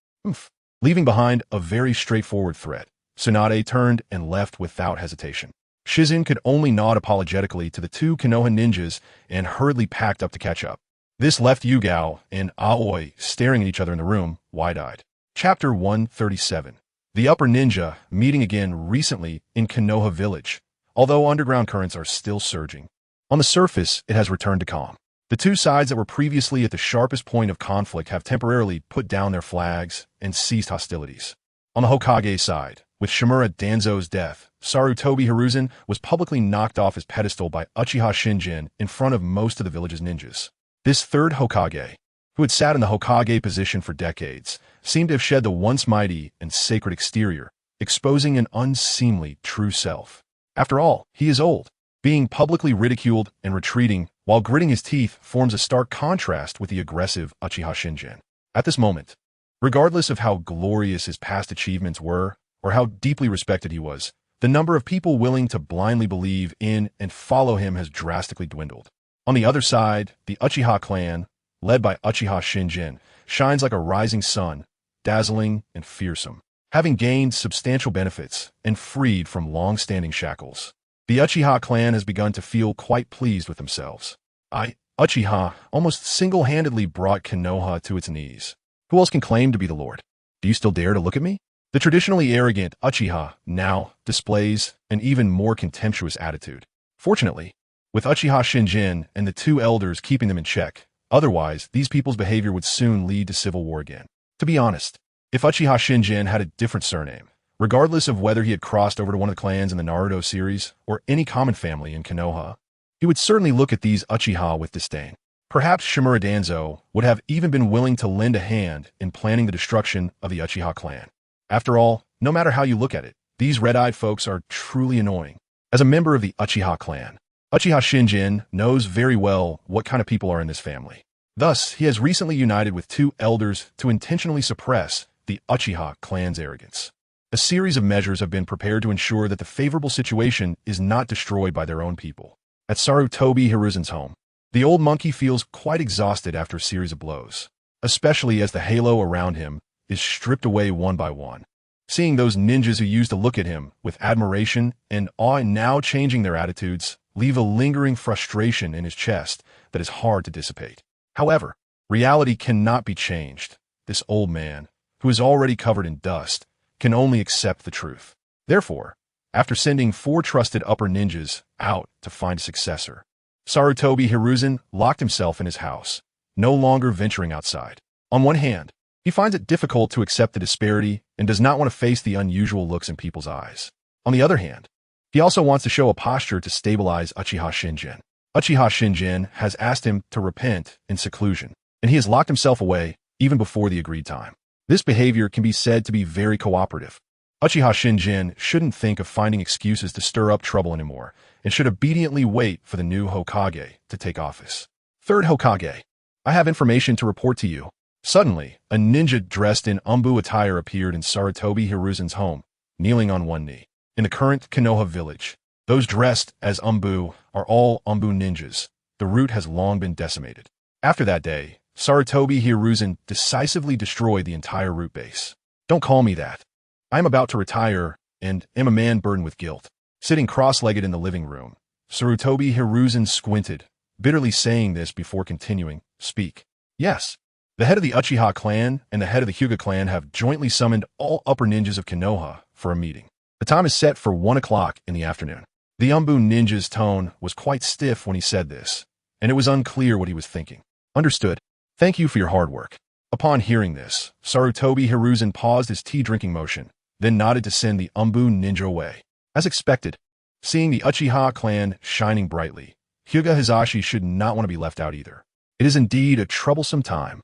Leaving behind a very straightforward threat, Tsunade turned and left without hesitation. Shizen could only nod apologetically to the two Konoha ninjas and hurriedly packed up to catch up. This left Yugao and Aoi staring at each other in the room, wide-eyed. Chapter 137. The Upper Ninja meeting again recently in Konoha Village, although underground currents are still surging. On the surface, it has returned to calm. The two sides that were previously at the sharpest point of conflict have temporarily put down their flags and ceased hostilities. On the Hokage side, with Shimura Danzo's death, Sarutobi Hiruzen was publicly knocked off his pedestal by Uchiha Shinjin in front of most of the village's ninjas. This third Hokage, who had sat in the Hokage position for decades, seemed to have shed the once mighty and sacred exterior, exposing an unseemly true self. After all, he is old. Being publicly ridiculed and retreating while gritting his teeth forms a stark contrast with the aggressive Uchiha Shinjin. At this moment, regardless of how glorious his past achievements were or how deeply respected he was, the number of people willing to blindly believe in and follow him has drastically dwindled. On the other side, the Uchiha clan, led by Uchiha Shinjin, shines like a rising sun, dazzling and fearsome, having gained substantial benefits and freed from long-standing shackles. The Uchiha clan has begun to feel quite pleased with themselves. Uchiha almost single-handedly brought Konoha to its knees. Who else can claim to be the Lord? Do you still dare to look at me? The traditionally arrogant Uchiha now displays an even more contemptuous attitude. Fortunately, with Uchiha Shinjin and the two elders keeping them in check, otherwise these people's behavior would soon lead to civil war again. To be honest, if Uchiha Shinjin had a different surname, regardless of whether he had crossed over to one of the clans in the Naruto series or any common family in Konoha, he would certainly look at these Uchiha with disdain. Perhaps Shimura Danzo would have even been willing to lend a hand in planning the destruction of the Uchiha clan. After all, no matter how you look at it, these red-eyed folks are truly annoying. As a member of the Uchiha clan, Uchiha Shinjin knows very well what kind of people are in this family. Thus, he has recently united with two elders to intentionally suppress the Uchiha clan's arrogance. A series of measures have been prepared to ensure that the favorable situation is not destroyed by their own people. At Sarutobi Hiruzen's home, the old monkey feels quite exhausted after a series of blows, especially as the halo around him is stripped away one by one. Seeing those ninjas who used to look at him with admiration and awe now changing their attitudes leave a lingering frustration in his chest that is hard to dissipate. However, reality cannot be changed. This old man, who is already covered in dust, can only accept the truth. Therefore, after sending 4 trusted upper ninjas out to find a successor, Sarutobi Hiruzen locked himself in his house, no longer venturing outside. On one hand, he finds it difficult to accept the disparity and does not want to face the unusual looks in people's eyes. On the other hand, he also wants to show a posture to stabilize Uchiha Shinjin. Uchiha Shinjin has asked him to repent in seclusion, and he has locked himself away even before the agreed time. This behavior can be said to be very cooperative. Uchiha Shinjin shouldn't think of finding excuses to stir up trouble anymore, and should obediently wait for the new Hokage to take office. Third Hokage, I have information to report to you. Suddenly, a ninja dressed in Umbu attire appeared in Sarutobi Hiruzen's home, kneeling on one knee. In the current Konoha village, those dressed as Umbu are all Umbu ninjas. The route has long been decimated. After that day, Sarutobi Hiruzen decisively destroyed the entire root base. Don't call me that. I am about to retire and am a man burdened with guilt. Sitting cross-legged in the living room, Sarutobi Hiruzen squinted, bitterly saying this before continuing, speak. Yes, the head of the Uchiha clan and the head of the Hyuga clan have jointly summoned all upper ninjas of Konoha for a meeting. The time is set for 1 o'clock in the afternoon. The Umbu ninja's tone was quite stiff when he said this, and it was unclear what he was thinking. Understood. Thank you for your hard work. Upon hearing this, Sarutobi Hiruzen paused his tea-drinking motion, then nodded to send the Umbu ninja away. As expected, seeing the Uchiha clan shining brightly, Hyuga Hizashi should not want to be left out either. It is indeed a troublesome time.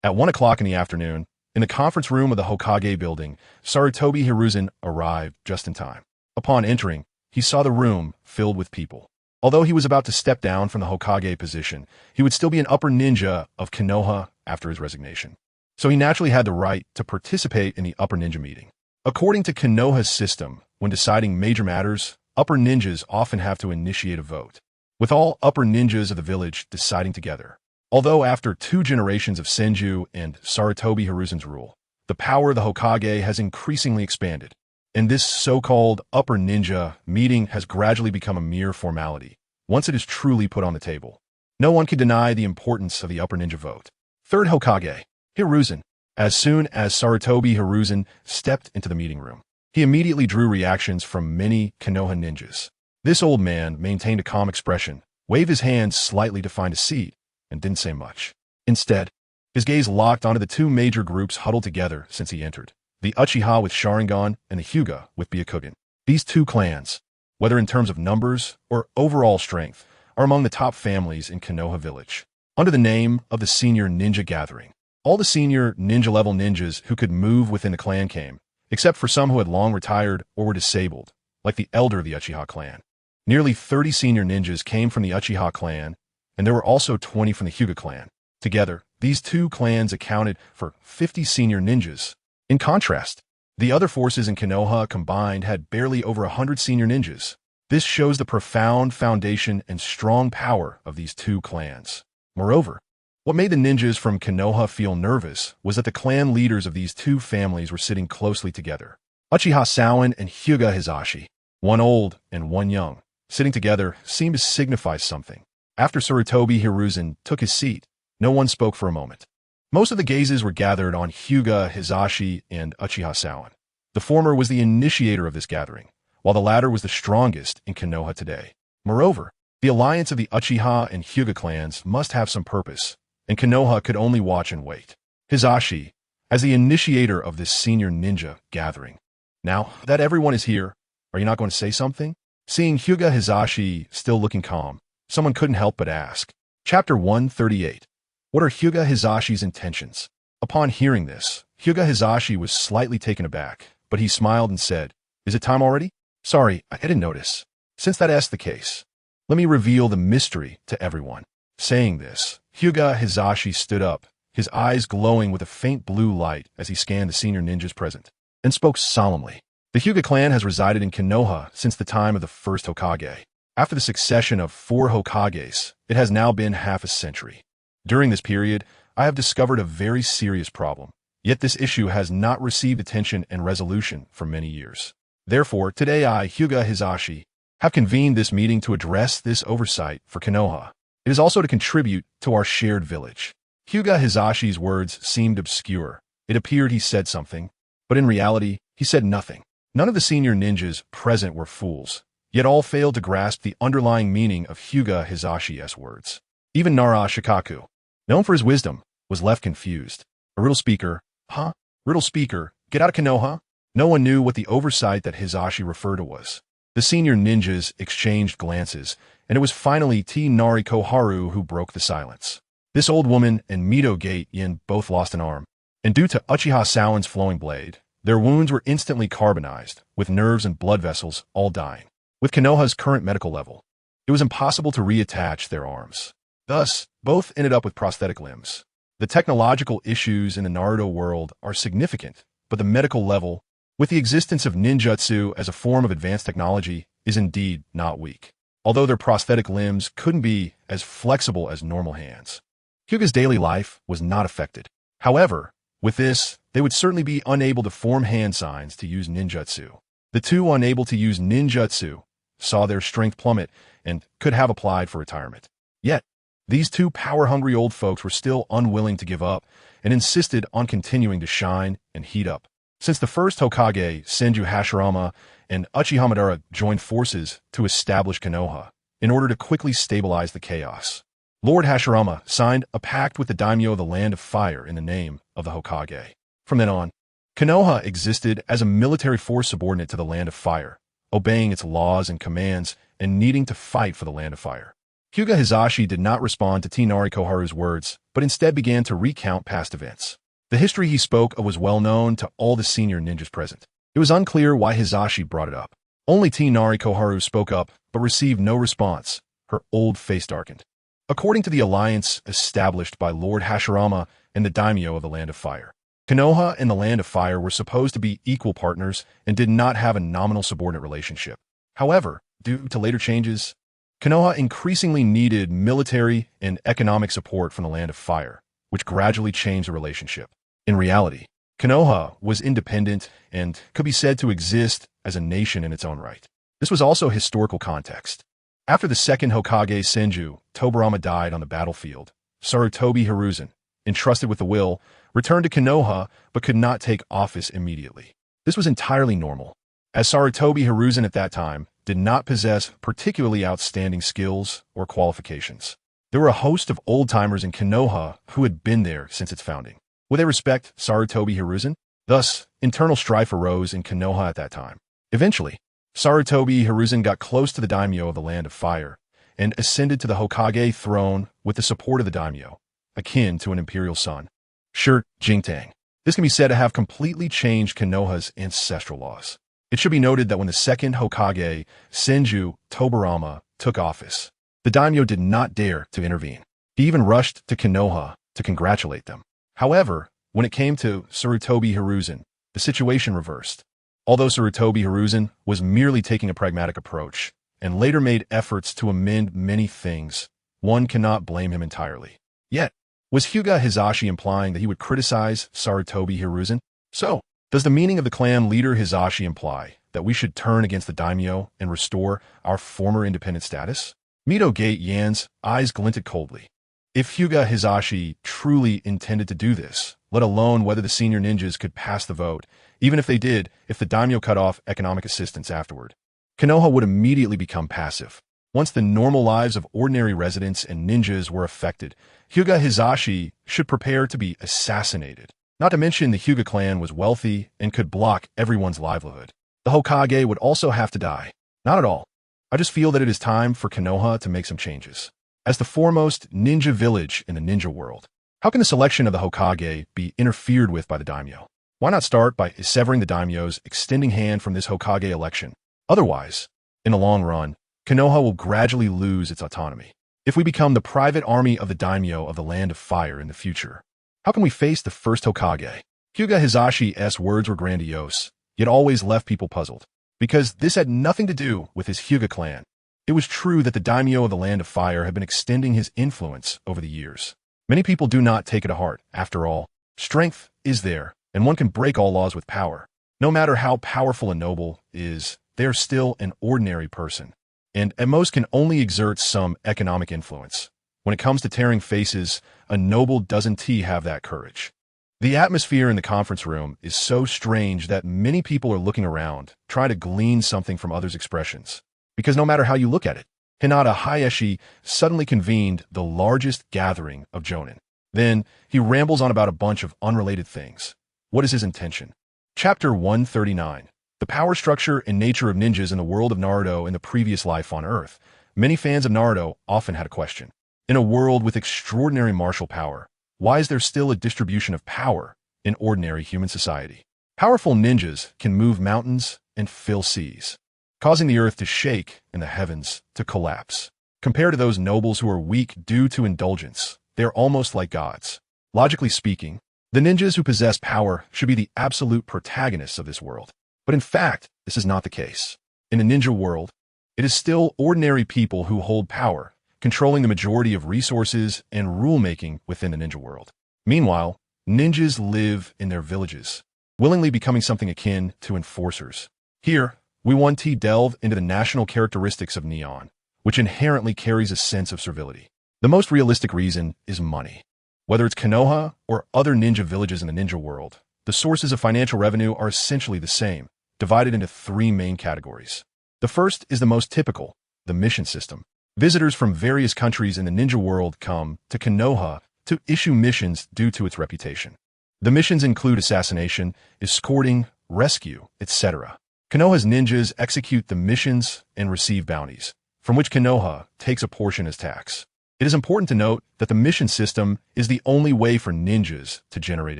At 1 o'clock in the afternoon, in the conference room of the Hokage building, Sarutobi Hiruzen arrived just in time. Upon entering, he saw the room filled with people. Although he was about to step down from the Hokage position, he would still be an upper ninja of Konoha after his resignation. So he naturally had the right to participate in the upper ninja meeting. According to Konoha's system, when deciding major matters, upper ninjas often have to initiate a vote, with all upper ninjas of the village deciding together. Although after 2 generations of Senju and Sarutobi Hiruzen's rule, the power of the Hokage has increasingly expanded, and this so-called upper ninja meeting has gradually become a mere formality, once it is truly put on the table. No one can deny the importance of the upper ninja vote. Third Hokage, Hiruzen. As soon as Sarutobi Hiruzen stepped into the meeting room, he immediately drew reactions from many Konoha ninjas. This old man maintained a calm expression, waved his hands slightly to find a seat, and didn't say much. Instead, his gaze locked onto the two major groups huddled together since he entered, the Uchiha with Sharingan and the Hyuga with Byakugan. These two clans, whether in terms of numbers or overall strength, are among the top families in Konoha village. Under the name of the Senior Ninja Gathering, all the senior ninja-level ninjas who could move within the clan came, except for some who had long retired or were disabled, like the elder of the Uchiha clan. Nearly 30 senior ninjas came from the Uchiha clan, and there were also 20 from the Hyuga clan. Together, these two clans accounted for 50 senior ninjas. In contrast, the other forces in Konoha combined had barely over 100 senior ninjas. This shows the profound foundation and strong power of these two clans. Moreover, what made the ninjas from Konoha feel nervous was that the clan leaders of these two families were sitting closely together. Uchiha Zongyan and Hyuga Hizashi, one old and one young, sitting together seemed to signify something. After Sarutobi Hiruzen took his seat, no one spoke for a moment. Most of the gazes were gathered on Hyuga Hizashi and Uchiha Zongyan. The former was the initiator of this gathering, while the latter was the strongest in Konoha today. Moreover, the alliance of the Uchiha and Hyuga clans must have some purpose, and Konoha could only watch and wait. Hizashi, as the initiator of this senior ninja gathering. Now that everyone is here, are you not going to say something? Seeing Hyuga Hizashi still looking calm, someone couldn't help but ask. Chapter 138. What are Hyuga Hizashi's intentions? Upon hearing this, Hyuga Hizashi was slightly taken aback, but he smiled and said, "Is it time already? Sorry, I didn't notice." Since that's the case, let me reveal the mystery to everyone. Saying this, Hyuga Hizashi stood up, his eyes glowing with a faint blue light as he scanned the senior ninjas present, and spoke solemnly. The Hyuga clan has resided in Konoha since the time of the first Hokage. After the succession of 4 Hokages, it has now been half a century. During this period, I have discovered a very serious problem, yet this issue has not received attention and resolution for many years. Therefore, today I, Hyuga Hizashi, have convened this meeting to address this oversight for Konoha. It is also to contribute to our shared village. Hyuga Hizashi's words seemed obscure. It appeared he said something, but in reality, he said nothing. None of the senior ninjas present were fools, yet all failed to grasp the underlying meaning of Hyuga Hizashi's words. Even Nara Shikaku, known for his wisdom, was left confused. A riddle speaker, huh? Riddle speaker, get out of Konoha? No one knew what the oversight that Hizashi referred to was. The senior ninjas exchanged glances, and it was finally Nari Koharu who broke the silence. This old woman and Mito Gate Yin both lost an arm, and due to Uchiha Zongyan's flowing blade, their wounds were instantly carbonized, with nerves and blood vessels all dying. With Konoha's current medical level, it was impossible to reattach their arms. Thus, both ended up with prosthetic limbs. The technological issues in the Naruto world are significant, but the medical level, with the existence of ninjutsu as a form of advanced technology, is indeed not weak. Although their prosthetic limbs couldn't be as flexible as normal hands. Hyuga's daily life was not affected. However, with this, they would certainly be unable to form hand signs to use ninjutsu. The two unable to use ninjutsu saw their strength plummet and could have applied for retirement. Yet, these two power-hungry old folks were still unwilling to give up and insisted on continuing to shine and heat up. Since the first Hokage, Senju Hashirama, and Uchiha Madara joined forces to establish Konoha in order to quickly stabilize the chaos, Lord Hashirama signed a pact with the daimyo of the Land of Fire in the name of the Hokage. From then on, Konoha existed as a military force subordinate to the Land of Fire, obeying its laws and commands and needing to fight for the Land of Fire. Hyuga Hizashi did not respond to Nari Koharu's words, but instead began to recount past events. The history he spoke of was well known to all the senior ninjas present. It was unclear why Hizashi brought it up. Only Nari Koharu spoke up, but received no response. Her old face darkened. According to the alliance established by Lord Hashirama and the daimyo of the Land of Fire, Konoha and the Land of Fire were supposed to be equal partners and did not have a nominal subordinate relationship. However, due to later changes, Konoha increasingly needed military and economic support from the Land of Fire, which gradually changed the relationship. In reality, Konoha was independent and could be said to exist as a nation in its own right. This was also historical context. After the second Hokage Senju Tobarama died on the battlefield, Sarutobi Hiruzen, entrusted with the will, returned to Konoha but could not take office immediately. This was entirely normal, as Sarutobi Hiruzen at that time did not possess particularly outstanding skills or qualifications. There were a host of old-timers in Konoha who had been there since its founding. Would they respect Sarutobi Hiruzen? Thus, internal strife arose in Konoha at that time. Eventually, Sarutobi Hiruzen got close to the daimyo of the Land of Fire and ascended to the Hokage throne with the support of the daimyo, akin to an imperial son. Sure, Jingtang. This can be said to have completely changed Konoha's ancestral laws. It should be noted that when the second Hokage, Senju Tobarama, took office, the daimyo did not dare to intervene. He even rushed to Konoha to congratulate them. However, when it came to Sarutobi Hiruzen, the situation reversed. Although Sarutobi Hiruzen was merely taking a pragmatic approach and later made efforts to amend many things, one cannot blame him entirely. Yet, was Hyuga Hisashi implying that he would criticize Sarutobi Hiruzen? So, does the meaning of the clan leader Hisashi imply that we should turn against the daimyo and restore our former independent status? Mito Gate Yan's eyes glinted coldly. If Hyuga Hisashi truly intended to do this, let alone whether the senior ninjas could pass the vote, even if they did, if the daimyo cut off economic assistance afterward, Konoha would immediately become passive. Once the normal lives of ordinary residents and ninjas were affected, Hyuga Hisashi should prepare to be assassinated. Not to mention the Hyuga clan was wealthy and could block everyone's livelihood. The Hokage would also have to die. Not at all. I just feel that it is time for Konoha to make some changes. As the foremost ninja village in the ninja world, how can the selection of the Hokage be interfered with by the daimyo? Why not start by severing the daimyo's extending hand from this Hokage election? Otherwise, in the long run, Konoha will gradually lose its autonomy. If we become the private army of the daimyo of the Land of Fire in the future, how can we face the first Hokage? Hyuga Hisashi's words were grandiose, yet always left people puzzled, because this had nothing to do with his Hyuga clan. It was true that the daimyo of the Land of Fire had been extending his influence over the years. Many people do not take it to heart. After all, strength is there, and one can break all laws with power. No matter how powerful a noble is, they are still an ordinary person, and at most can only exert some economic influence. When it comes to tearing faces, a noble doesn't have that courage. The atmosphere in the conference room is so strange that many people are looking around, trying to glean something from others' expressions. Because no matter how you look at it, Hinata Hayashi suddenly convened the largest gathering of Jonin. Then, he rambles on about a bunch of unrelated things. What is his intention? Chapter 139. The power structure and nature of ninjas in the world of Naruto in the previous life on Earth. Many fans of Naruto often had a question. In a world with extraordinary martial power, why is there still a distribution of power in ordinary human society? Powerful ninjas can move mountains and fill seas, causing the earth to shake and the heavens to collapse. Compared to those nobles who are weak due to indulgence, they are almost like gods. Logically speaking, the ninjas who possess power should be the absolute protagonists of this world. But in fact, this is not the case. In the ninja world, it is still ordinary people who hold power, controlling the majority of resources and rule-making within the ninja world. Meanwhile, ninjas live in their villages, willingly becoming something akin to enforcers. Here, we 1T delve into the national characteristics of Neon, which inherently carries a sense of servility. The most realistic reason is money. Whether it's Konoha or other ninja villages in the ninja world, the sources of financial revenue are essentially the same, divided into three main categories. The first is the most typical, the mission system. Visitors from various countries in the ninja world come to Konoha to issue missions due to its reputation. The missions include assassination, escorting, rescue, etc. Konoha's ninjas execute the missions and receive bounties, from which Konoha takes a portion as tax. It is important to note that the mission system is the only way for ninjas to generate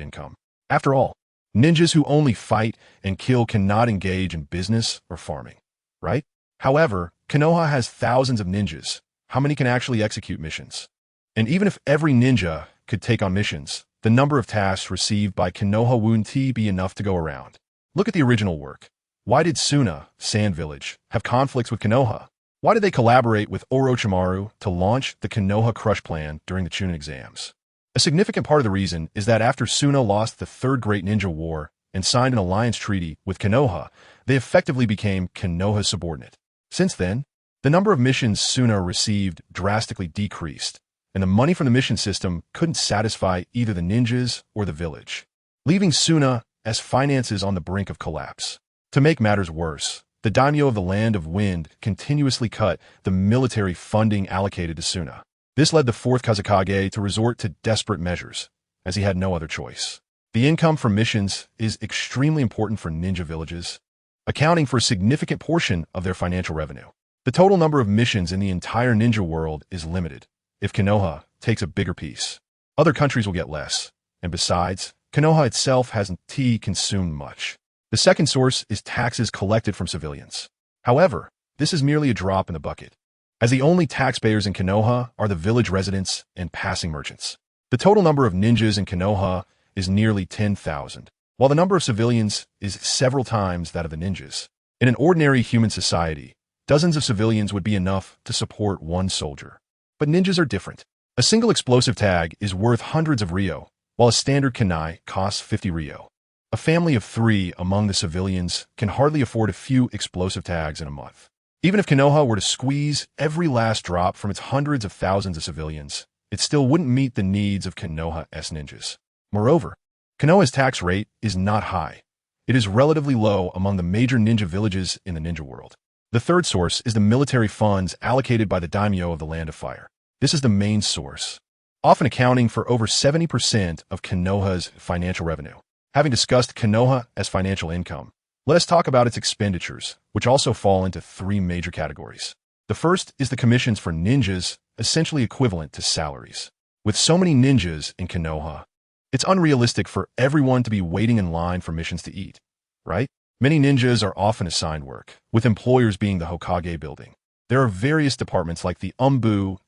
income. After all, ninjas who only fight and kill cannot engage in business or farming, right? However, Konoha has thousands of ninjas. How many can actually execute missions? And even if every ninja could take on missions, the number of tasks received by Konoha wouldn't be enough to go around. Look at the original work. Why did Suna, Sand Village, have conflicts with Konoha? Why did they collaborate with Orochimaru to launch the Konoha Crush Plan during the Chunin exams? A significant part of the reason is that after Suna lost the Third Great Ninja War and signed an alliance treaty with Konoha, they effectively became Konoha's subordinate. Since then, the number of missions Suna received drastically decreased, and the money from the mission system couldn't satisfy either the ninjas or the village, leaving Suna as finances on the brink of collapse. To make matters worse, the daimyo of the Land of Wind continuously cut the military funding allocated to Suna. This led the 4th Kazekage to resort to desperate measures, as he had no other choice. The income from missions is extremely important for ninja villages, accounting for a significant portion of their financial revenue. The total number of missions in the entire ninja world is limited. If Konoha takes a bigger piece, other countries will get less, and besides, Konoha itself hasn't consumed much. The second source is taxes collected from civilians. However, this is merely a drop in the bucket, as the only taxpayers in Konoha are the village residents and passing merchants. The total number of ninjas in Konoha is nearly 10,000, while the number of civilians is several times that of the ninjas. In an ordinary human society, dozens of civilians would be enough to support one soldier. But ninjas are different. A single explosive tag is worth hundreds of ryo, while a standard kunai costs 50 ryo. A family of 3 among the civilians can hardly afford a few explosive tags in a month. Even if Konoha were to squeeze every last drop from its hundreds of thousands of civilians, it still wouldn't meet the needs of Konoha's ninjas. Moreover, Konoha's tax rate is not high. It is relatively low among the major ninja villages in the ninja world. The third source is the military funds allocated by the daimyo of the Land of Fire. This is the main source, often accounting for over 70% of Konoha's financial revenue. Having discussed Konoha as financial income, let us talk about its expenditures, which also fall into 3 major categories. The first is the commissions for ninjas, essentially equivalent to salaries. With so many ninjas in Konoha, it's unrealistic for everyone to be waiting in line for missions to eat, right? Many ninjas are often assigned work, with employers being the Hokage building. There are various departments like the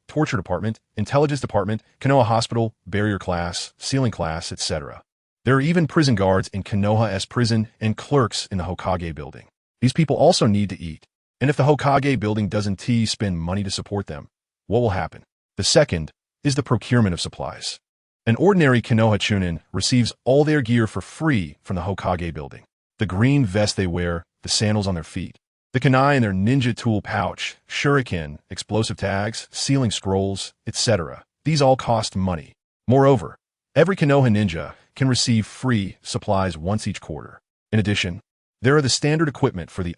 Torture Department, Intelligence Department, Konoha Hospital, Barrier Class, Sealing Class, etc. There are even prison guards in Konoha's prison and clerks in the Hokage building. These people also need to eat, and if the Hokage building doesn't spend money to support them, what will happen? The second is the procurement of supplies. An ordinary Konoha Chunin receives all their gear for free from the Hokage building. The green vest they wear, the sandals on their feet, the kunai in their ninja tool pouch, shuriken, explosive tags, sealing scrolls, etc. These all cost money. Moreover, every Konoha ninja can receive free supplies once each quarter. In addition, there are the standard equipment for the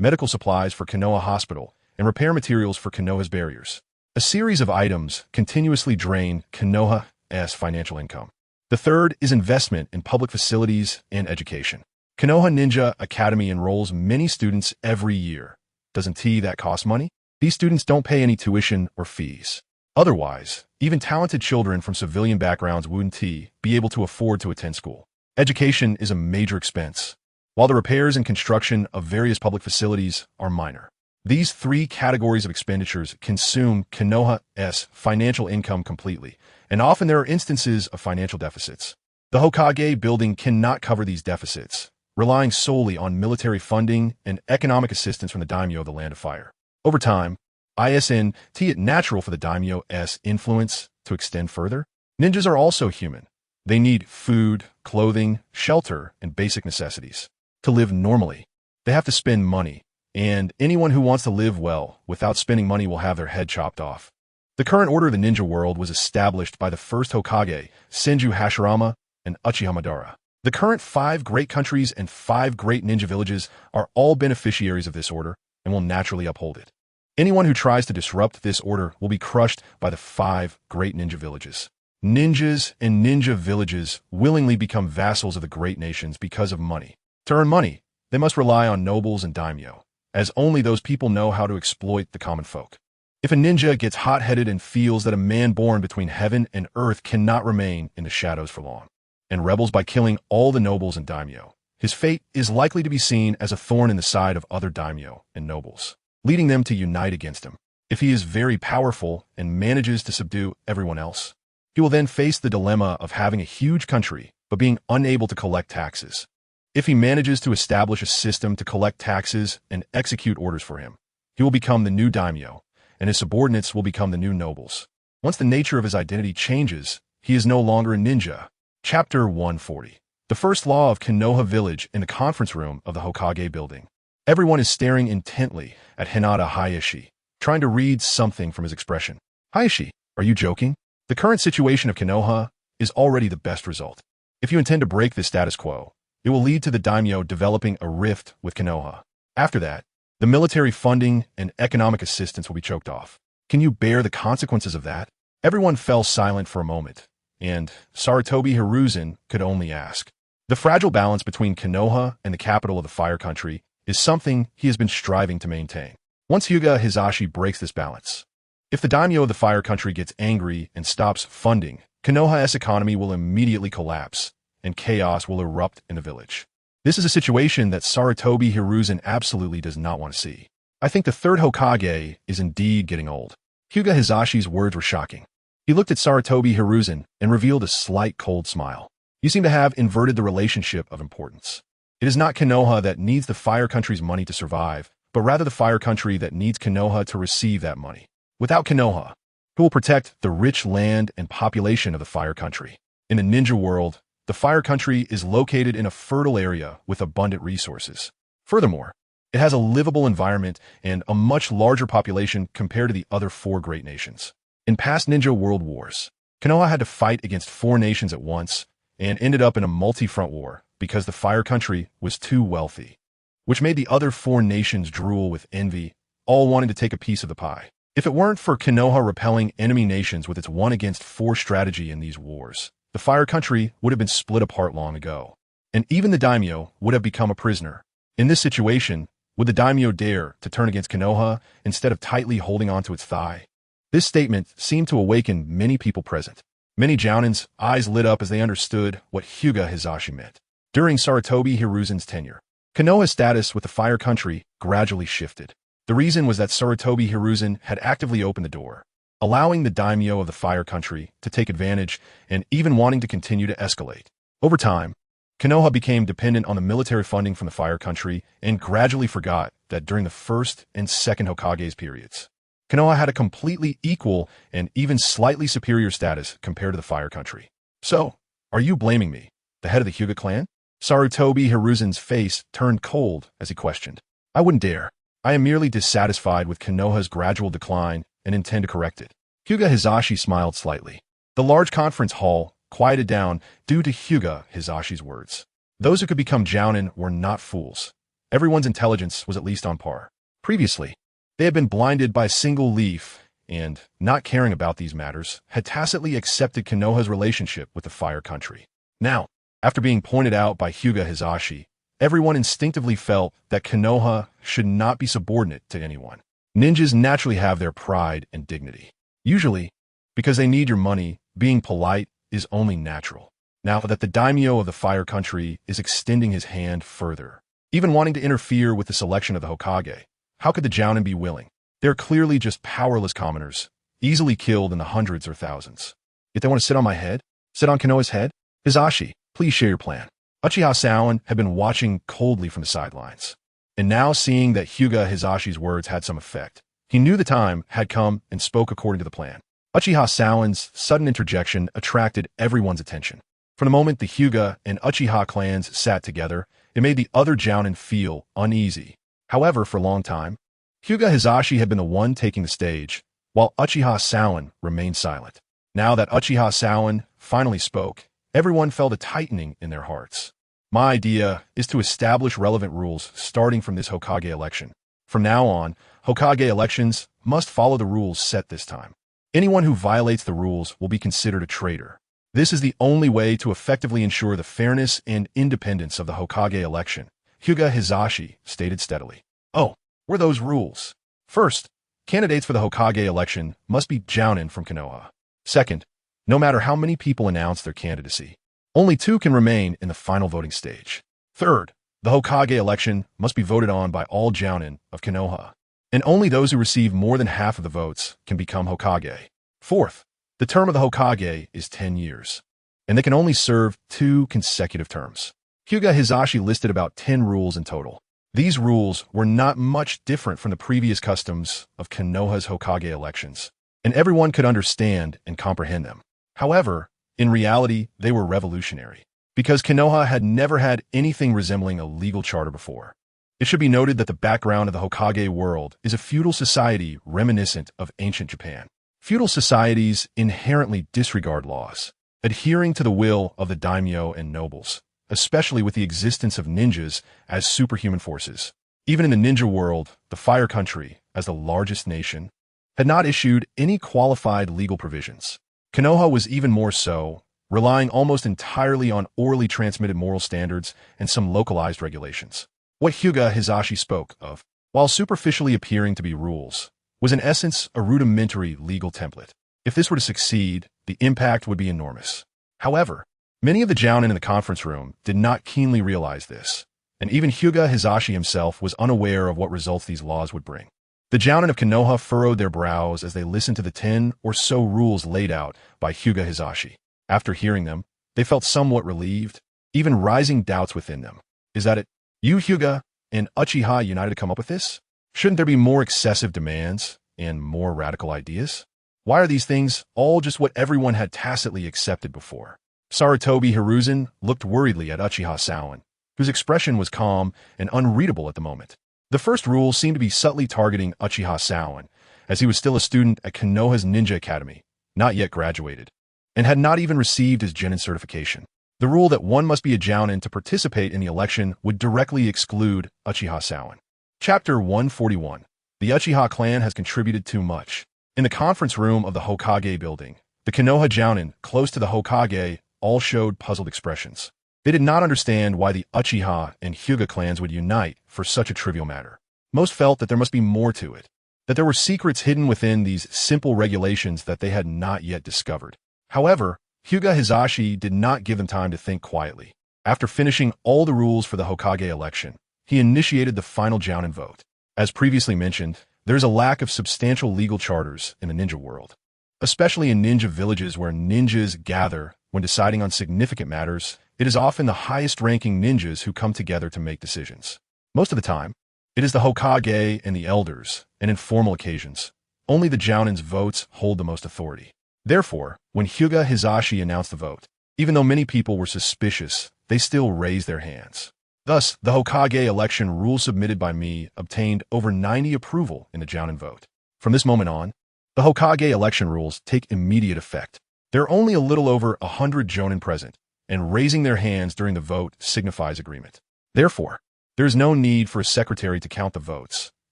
medical supplies for Konoha Hospital, and repair materials for Konoha's barriers. A series of items continuously drain Konoha's financial income. The third is investment in public facilities and education. Konoha Ninja Academy enrolls many students every year. Doesn't that cost money? These students don't pay any tuition or fees. Otherwise, even talented children from civilian backgrounds wouldn't be able to afford to attend school. Education is a major expense, while the repairs and construction of various public facilities are minor. These 3 categories of expenditures consume Konoha's financial income completely, and often there are instances of financial deficits. The Hokage building cannot cover these deficits, relying solely on military funding and economic assistance from the daimyo of the Land of Fire. Over time, isn't it natural for the daimyo's influence to extend further? Ninjas are also human. They need food, clothing, shelter, and basic necessities. To live normally, they have to spend money, and anyone who wants to live well without spending money will have their head chopped off. The current order of the ninja world was established by the first Hokage, Senju Hashirama, and Uchiha Madara. The current 5 great countries and 5 great ninja villages are all beneficiaries of this order and will naturally uphold it. Anyone who tries to disrupt this order will be crushed by the 5 great ninja villages. Ninjas and ninja villages willingly become vassals of the great nations because of money. To earn money, they must rely on nobles and daimyo, as only those people know how to exploit the common folk. If a ninja gets hot-headed and feels that a man born between heaven and earth cannot remain in the shadows for long, and rebels by killing all the nobles and daimyo, his fate is likely to be seen as a thorn in the side of other daimyo and nobles, leading them to unite against him. If he is very powerful and manages to subdue everyone else, he will then face the dilemma of having a huge country but being unable to collect taxes. If he manages to establish a system to collect taxes and execute orders for him, he will become the new daimyo, and his subordinates will become the new nobles. Once the nature of his identity changes, he is no longer a ninja. Chapter 140. The first law of Konoha Village in the conference room of the Hokage building. Everyone is staring intently at Hinata Hayashi, trying to read something from his expression. Hayashi, are you joking? The current situation of Konoha is already the best result. If you intend to break this status quo, it will lead to the daimyo developing a rift with Konoha. After that, the military funding and economic assistance will be choked off. Can you bear the consequences of that? Everyone fell silent for a moment, and Sarutobi Hiruzen could only ask. The fragile balance between Konoha and the capital of the Fire Country is something he has been striving to maintain. Once Hyuga Hizashi breaks this balance, if the daimyo of the Fire Country gets angry and stops funding, Konoha's economy will immediately collapse, and chaos will erupt in the village. This is a situation that Sarutobi Hiruzen absolutely does not want to see. I think the third Hokage is indeed getting old. Hyuga Hizashi's words were shocking. He looked at Sarutobi Hiruzen and revealed a slight cold smile. You seem to have inverted the relationship of importance. It is not Konoha that needs the Fire Country's money to survive, but rather the Fire Country that needs Konoha to receive that money. Without Konoha, who will protect the rich land and population of the Fire Country? In the ninja world, the Fire Country is located in a fertile area with abundant resources. Furthermore, it has a livable environment and a much larger population compared to the other four great nations. In past ninja world wars, Konoha had to fight against four nations at once and ended up in a multi-front war because the Fire Country was too wealthy, which made the other four nations drool with envy, all wanting to take a piece of the pie. If it weren't for Konoha repelling enemy nations with its 1-against-4 strategy in these wars, the Fire Country would have been split apart long ago, and even the daimyo would have become a prisoner. In this situation, would the daimyo dare to turn against Konoha instead of tightly holding onto its thigh? This statement seemed to awaken many people present. Many Jounins' eyes lit up as they understood what Hyuga Hizashi meant. During Sarutobi Hiruzen's tenure, Konoha's status with the Fire Country gradually shifted. The reason was that Sarutobi Hiruzen had actively opened the door, allowing the daimyo of the Fire Country to take advantage and even wanting to continue to escalate. Over time, Konoha became dependent on the military funding from the Fire Country and gradually forgot that during the first and second Hokage's periods, Konoha had a completely equal and even slightly superior status compared to the Fire Country. So, are you blaming me, the head of the Hyuga clan? Sarutobi Hiruzen's face turned cold as he questioned. I wouldn't dare. I am merely dissatisfied with Konoha's gradual decline and intend to correct it. Hyuga Hizashi smiled slightly. The large conference hall quieted down due to Hyuga Hizashi's words. Those who could become Jounin were not fools. Everyone's intelligence was at least on par. Previously, they had been blinded by a single leaf and, not caring about these matters, had tacitly accepted Konoha's relationship with the Fire Country. Now, after being pointed out by Hyuga Hizashi, everyone instinctively felt that Konoha should not be subordinate to anyone. Ninjas naturally have their pride and dignity. Usually, because they need your money, being polite is only natural. Now that the daimyo of the Fire Country is extending his hand further, even wanting to interfere with the selection of the Hokage, how could the Jounin be willing? They're clearly just powerless commoners, easily killed in the hundreds or thousands. Yet they want to sit on my head? Sit on Konoha's head? Hizashi, please share your plan. Uchiha Zongyan had been watching coldly from the sidelines, and now seeing that Hyuga Hizashi's words had some effect, he knew the time had come and spoke according to the plan. Uchiha Zongyan's sudden interjection attracted everyone's attention. From the moment the Hyuga and Uchiha clans sat together, it made the other Jounin feel uneasy. However, for a long time, Hyuga Hizashi had been the one taking the stage, while Uchiha Zongyan remained silent. Now that Uchiha Zongyan finally spoke, everyone felt a tightening in their hearts. My idea is to establish relevant rules starting from this Hokage election. From now on, Hokage elections must follow the rules set this time. Anyone who violates the rules will be considered a traitor. This is the only way to effectively ensure the fairness and independence of the Hokage election, Hyuga Hizashi stated steadily. Oh, were those rules? First, candidates for the Hokage election must be Jounin from Konoha. Second, no matter how many people announce their candidacy, only 2 can remain in the final voting stage. Third, the Hokage election must be voted on by all Jounin of Konoha, and only those who receive more than half of the votes can become Hokage. Fourth, the term of the Hokage is 10 years, and they can only serve 2 consecutive terms. Hyuga Hizashi listed about 10 rules in total. These rules were not much different from the previous customs of Konoha's Hokage elections, and everyone could understand and comprehend them. However, In reality, they were revolutionary, because Konoha had never had anything resembling a legal charter before. It should be noted that the background of the Hokage world is a feudal society reminiscent of ancient Japan. Feudal societies inherently disregard laws, adhering to the will of the daimyo and nobles, especially with the existence of ninjas as superhuman forces. Even in the ninja world, the Fire Country, as the largest nation, had not issued any qualified legal provisions. Konoha was even more so, relying almost entirely on orally transmitted moral standards and some localized regulations. What Hyuga Hizashi spoke of, while superficially appearing to be rules, was in essence a rudimentary legal template. If this were to succeed, the impact would be enormous. However, many of the jounin in the conference room did not keenly realize this, and even Hyuga Hizashi himself was unaware of what results these laws would bring. The jounin of Konoha furrowed their brows as they listened to the 10 or so rules laid out by Hyuga Hizashi. After hearing them, they felt somewhat relieved, even rising doubts within them. Is that it? You, Hyuga, and Uchiha united to come up with this? Shouldn't there be more excessive demands and more radical ideas? Why are these things all just what everyone had tacitly accepted before? Sarutobi Hiruzen looked worriedly at Uchiha Zongyan, whose expression was calm and unreadable at the moment. The first rule seemed to be subtly targeting Uchiha Zongyan, as he was still a student at Konoha's Ninja Academy, not yet graduated, and had not even received his genin certification. The rule that one must be a jounin to participate in the election would directly exclude Uchiha Zongyan. Chapter 141. The Uchiha clan has contributed too much. In the conference room of the Hokage building, the Konoha jounin close to the Hokage all showed puzzled expressions. They did not understand why the Uchiha and Hyuga clans would unite for such a trivial matter. Most felt that there must be more to it, that there were secrets hidden within these simple regulations that they had not yet discovered. However, Hyuga Hizashi did not give them time to think quietly. After finishing all the rules for the Hokage election, he initiated the final jounin vote. As previously mentioned, there is a lack of substantial legal charters in the ninja world, especially in ninja villages where ninjas gather when deciding on significant matters. It is often the highest-ranking ninjas who come together to make decisions. Most of the time, it is the Hokage and the elders, and in formal occasions, only the jounin's votes hold the most authority. Therefore, when Hyuga Hizashi announced the vote, even though many people were suspicious, they still raised their hands. Thus, the Hokage election rule submitted by me obtained over 90 approval in the jounin vote. From this moment on, the Hokage election rules take immediate effect. There are only a little over 100 jounin present, and raising their hands during the vote signifies agreement. Therefore, there is no need for a secretary to count the votes.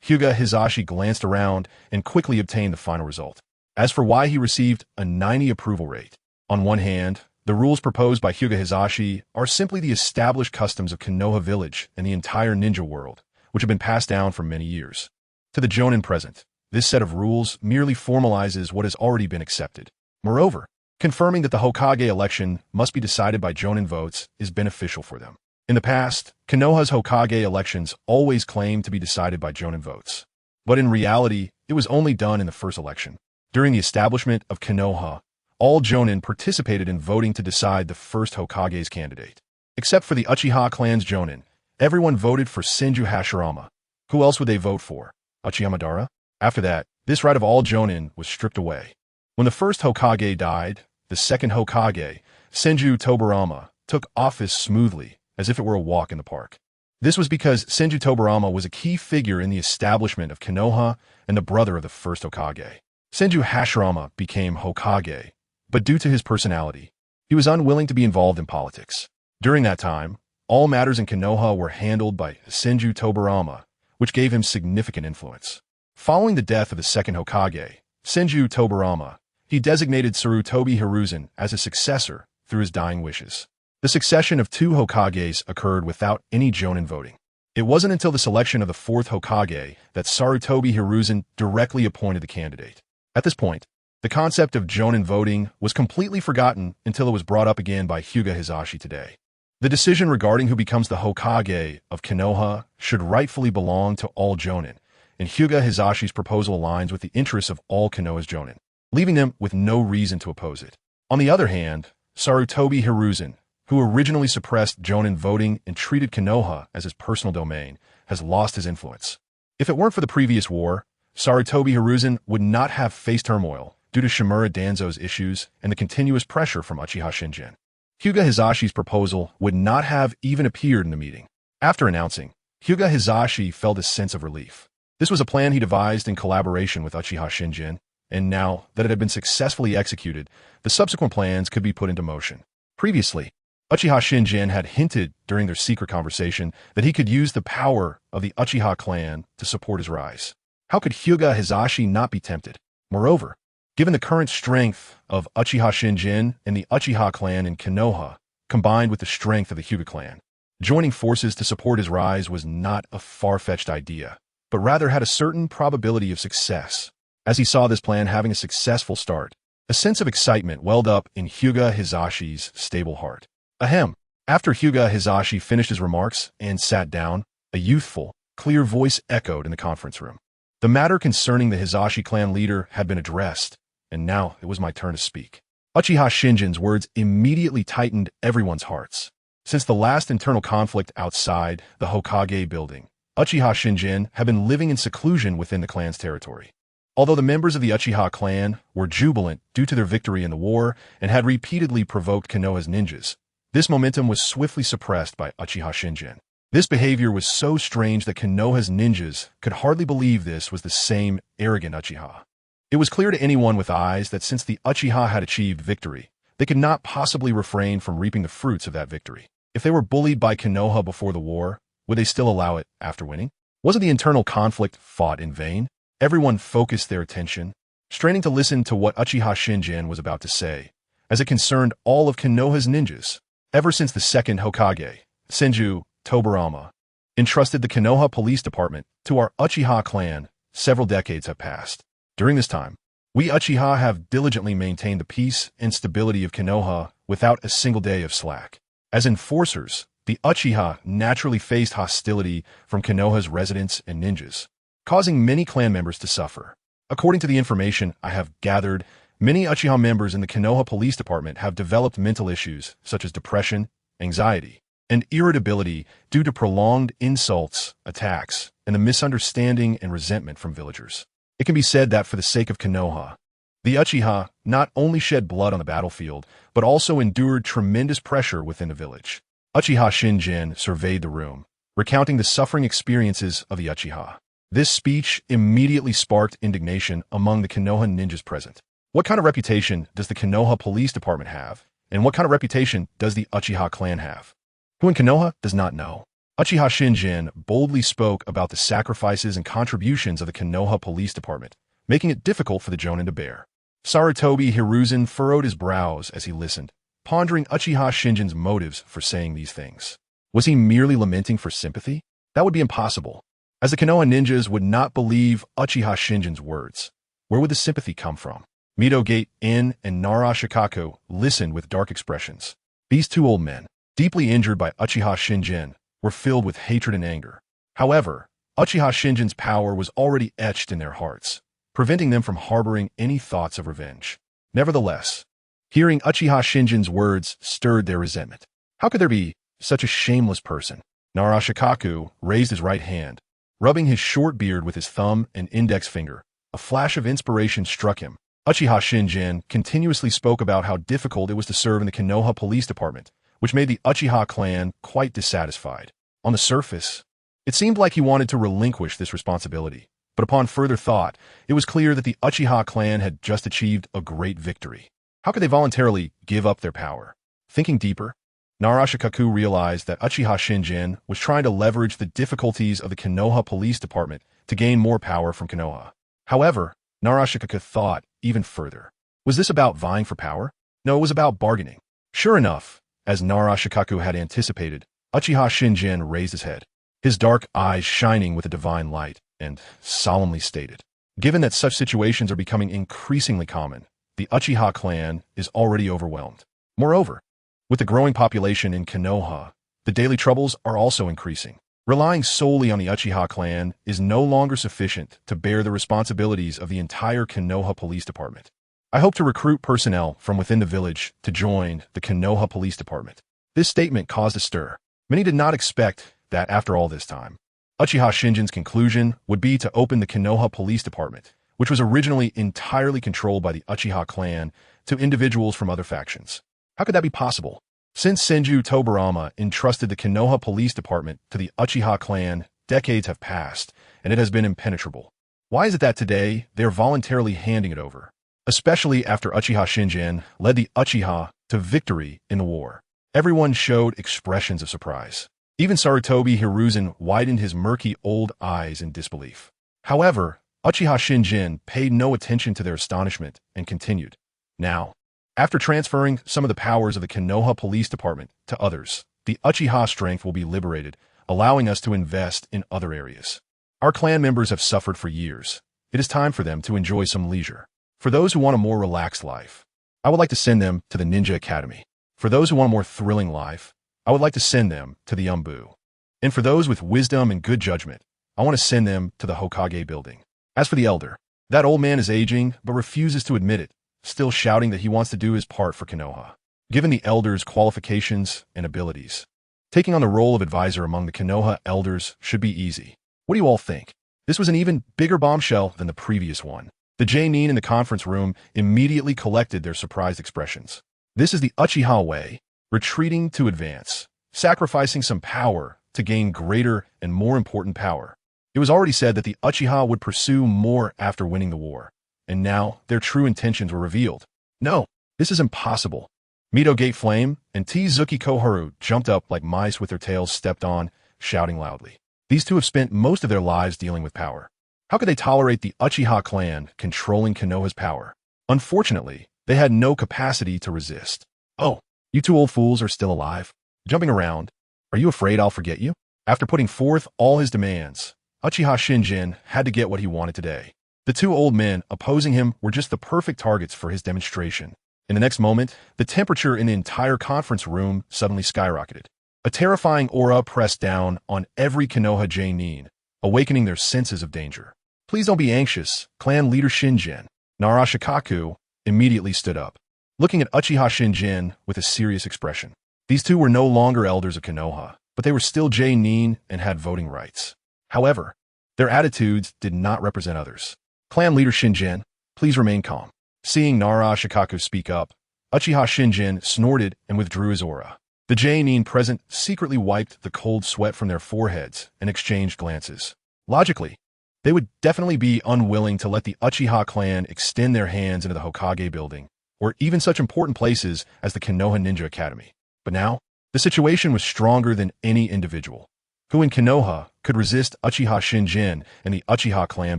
Hyuga Hizashi glanced around and quickly obtained the final result. As for why he received a 90 approval rate, on one hand, the rules proposed by Hyuga Hizashi are simply the established customs of Konoha village and the entire ninja world, which have been passed down for many years. To the jounin present, this set of rules merely formalizes what has already been accepted. Moreover, confirming that the Hokage election must be decided by jounin votes is beneficial for them. In the past, Konoha's Hokage elections always claimed to be decided by jounin votes. But in reality, it was only done in the first election. During the establishment of Konoha, all jounin participated in voting to decide the first Hokage's candidate. Except for the Uchiha clan's jounin, everyone voted for Senju Hashirama. Who else would they vote for? Uchiha Madara? After that, this right of all jounin was stripped away. When the first Hokage died, the second Hokage, Senju Tobarama, took office smoothly, as if it were a walk in the park. This was because Senju Tobarama was a key figure in the establishment of Konoha and the brother of the first Hokage. Senju Hashirama became Hokage, but due to his personality, he was unwilling to be involved in politics. During that time, all matters in Konoha were handled by Senju Tobarama, which gave him significant influence. Following the death of the second Hokage, Senju Tobarama, he designated Sarutobi Hiruzen as his successor through his dying wishes. The succession of 2 Hokages occurred without any jounin voting. It wasn't until the selection of the 4th Hokage that Sarutobi Hiruzen directly appointed the candidate. At this point, the concept of jounin voting was completely forgotten until it was brought up again by Hyuga Hizashi today. The decision regarding who becomes the Hokage of Konoha should rightfully belong to all jounin, and Hyuga Hizashi's proposal aligns with the interests of all Konoha's jounin, leaving them with no reason to oppose it. On the other hand, Sarutobi Hiruzen, who originally suppressed jounin voting and treated Konoha as his personal domain, has lost his influence. If it weren't for the previous war, Sarutobi Hiruzen would not have faced turmoil due to Shimura Danzo's issues and the continuous pressure from Uchiha Shinjin. Hyuga Hisashi's proposal would not have even appeared in the meeting. After announcing, Hyuga Hisashi felt a sense of relief. This was a plan he devised in collaboration with Uchiha Shinjin, and now that it had been successfully executed, the subsequent plans could be put into motion. Previously, Uchiha Shinjin had hinted during their secret conversation that he could use the power of the Uchiha clan to support his rise. How could Hyuga Hisashi not be tempted? Moreover, given the current strength of Uchiha Shinjin and the Uchiha clan in Konoha, combined with the strength of the Hyuga clan, joining forces to support his rise was not a far-fetched idea, but rather had a certain probability of success. As he saw this plan having a successful start, a sense of excitement welled up in Hyuga Hisashi's stable heart. Ahem. After Hyuga Hisashi finished his remarks and sat down, a youthful, clear voice echoed in the conference room. The matter concerning the Hisashi clan leader had been addressed, and now it was my turn to speak. Uchiha Shinjin's words immediately tightened everyone's hearts. Since the last internal conflict outside the Hokage building, Uchiha Shinjin had been living in seclusion within the clan's territory. Although the members of the Uchiha clan were jubilant due to their victory in the war and had repeatedly provoked Konoha's ninjas, this momentum was swiftly suppressed by Uchiha Shinjin. This behavior was so strange that Konoha's ninjas could hardly believe this was the same arrogant Uchiha. It was clear to anyone with eyes that since the Uchiha had achieved victory, they could not possibly refrain from reaping the fruits of that victory. If they were bullied by Konoha before the war, would they still allow it after winning? Wasn't the internal conflict fought in vain? Everyone focused their attention, straining to listen to what Uchiha Shinjin was about to say, as it concerned all of Konoha's ninjas. Ever since the second Hokage, Senju Tobarama, entrusted the Konoha Police Department to our Uchiha clan, several decades have passed. During this time, we Uchiha have diligently maintained the peace and stability of Konoha without a single day of slack. As enforcers, the Uchiha naturally faced hostility from Konoha's residents and ninjas, causing many clan members to suffer. According to the information I have gathered, many Uchiha members in the Konoha Police Department have developed mental issues such as depression, anxiety, and irritability due to prolonged insults, attacks, and the misunderstanding and resentment from villagers. It can be said that for the sake of Konoha, the Uchiha not only shed blood on the battlefield, but also endured tremendous pressure within the village. Uchiha Shinjin surveyed the room, recounting the suffering experiences of the Uchiha. This speech immediately sparked indignation among the Konoha ninjas present. What kind of reputation does the Konoha Police Department have, and what kind of reputation does the Uchiha clan have? Who in Konoha does not know? Uchiha Shinjin boldly spoke about the sacrifices and contributions of the Konoha Police Department, making it difficult for the Jonin to bear. Sarutobi Hiruzen furrowed his brows as he listened, pondering Uchiha Shinjin's motives for saying these things. Was he merely lamenting for sympathy? That would be impossible, as the Konoha ninjas would not believe Uchiha Shinjin's words. Where would the sympathy come from? Mido Gate Inn and Nara Shikaku listened with dark expressions. These two old men, deeply injured by Uchiha Shinjin, were filled with hatred and anger. However, Uchiha Shinjin's power was already etched in their hearts, preventing them from harboring any thoughts of revenge. Nevertheless, hearing Uchiha Shinjin's words stirred their resentment. How could there be such a shameless person? Nara Shikaku raised his right hand, rubbing his short beard with his thumb and index finger. A flash of inspiration struck him. Uchiha Shinjin continuously spoke about how difficult it was to serve in the Konoha Police Department, which made the Uchiha clan quite dissatisfied. On the surface, it seemed like he wanted to relinquish this responsibility, but upon further thought, it was clear that the Uchiha clan had just achieved a great victory. How could they voluntarily give up their power? Thinking deeper, Narashikaku realized that Uchiha Shinjin was trying to leverage the difficulties of the Konoha Police Department to gain more power from Konoha. However, Narashikaku thought even further. Was this about vying for power? No, it was about bargaining. Sure enough, as Narashikaku had anticipated, Uchiha Shinjin raised his head, his dark eyes shining with a divine light, and solemnly stated, "Given that such situations are becoming increasingly common, the Uchiha clan is already overwhelmed. Moreover, with the growing population in Konoha, the daily troubles are also increasing. Relying solely on the Uchiha clan is no longer sufficient to bear the responsibilities of the entire Konoha Police Department. I hope to recruit personnel from within the village to join the Konoha Police Department." This statement caused a stir. Many did not expect that after all this time, Uchiha Shinjin's conclusion would be to open the Konoha Police Department, which was originally entirely controlled by the Uchiha clan, to individuals from other factions. How could that be possible? Since Senju Tobarama entrusted the Konoha Police Department to the Uchiha clan, decades have passed, and it has been impenetrable. Why is it that today they are voluntarily handing it over? Especially after Uchiha Shinjan led the Uchiha to victory in the war. Everyone showed expressions of surprise. Even Sarutobi Hiruzen widened his murky old eyes in disbelief. However, Uchiha Shinjan paid no attention to their astonishment and continued. Now, after transferring some of the powers of the Konoha Police Department to others, the Uchiha strength will be liberated, allowing us to invest in other areas. Our clan members have suffered for years. It is time for them to enjoy some leisure. For those who want a more relaxed life, I would like to send them to the Ninja Academy. For those who want a more thrilling life, I would like to send them to the Umbu. And for those with wisdom and good judgment, I want to send them to the Hokage building. As for the elder, that old man is aging but refuses to admit it, still shouting that he wants to do his part for Konoha. Given the elder's qualifications and abilities, taking on the role of advisor among the Konoha elders should be easy. What do you all think? This was an even bigger bombshell than the previous one. The Jonin in the conference room immediately collected their surprised expressions. This is the Uchiha way, retreating to advance, sacrificing some power to gain greater and more important power. It was already said that the Uchiha would pursue more after winning the war, and now their true intentions were revealed. No, this is impossible. Mito Gate Flame and Tsuki Koharu jumped up like mice with their tails stepped on, shouting loudly. These two have spent most of their lives dealing with power. How could they tolerate the Uchiha clan controlling Konoha's power? Unfortunately, they had no capacity to resist. Oh, you two old fools are still alive, jumping around. Are you afraid I'll forget you? After putting forth all his demands, Uchiha Shinjan had to get what he wanted today. The two old men opposing him were just the perfect targets for his demonstration. In the next moment, the temperature in the entire conference room suddenly skyrocketed. A terrifying aura pressed down on every Konoha Jonin, awakening their senses of danger. Please don't be anxious, clan leader Shinjan. Narashikaku immediately stood up, looking at Uchiha Shinjan with a serious expression. These two were no longer elders of Konoha, but they were still Jonin and had voting rights. However, their attitudes did not represent others. Clan leader Shinjan, please remain calm. Seeing Narashikaku speak up, Uchiha Shinjan snorted and withdrew his aura. The Jonin present secretly wiped the cold sweat from their foreheads and exchanged glances. Logically, they would definitely be unwilling to let the Uchiha clan extend their hands into the Hokage building, or even such important places as the Konoha Ninja Academy. But now, the situation was stronger than any individual. Who in Konoha could resist Uchiha Shinjan and the Uchiha clan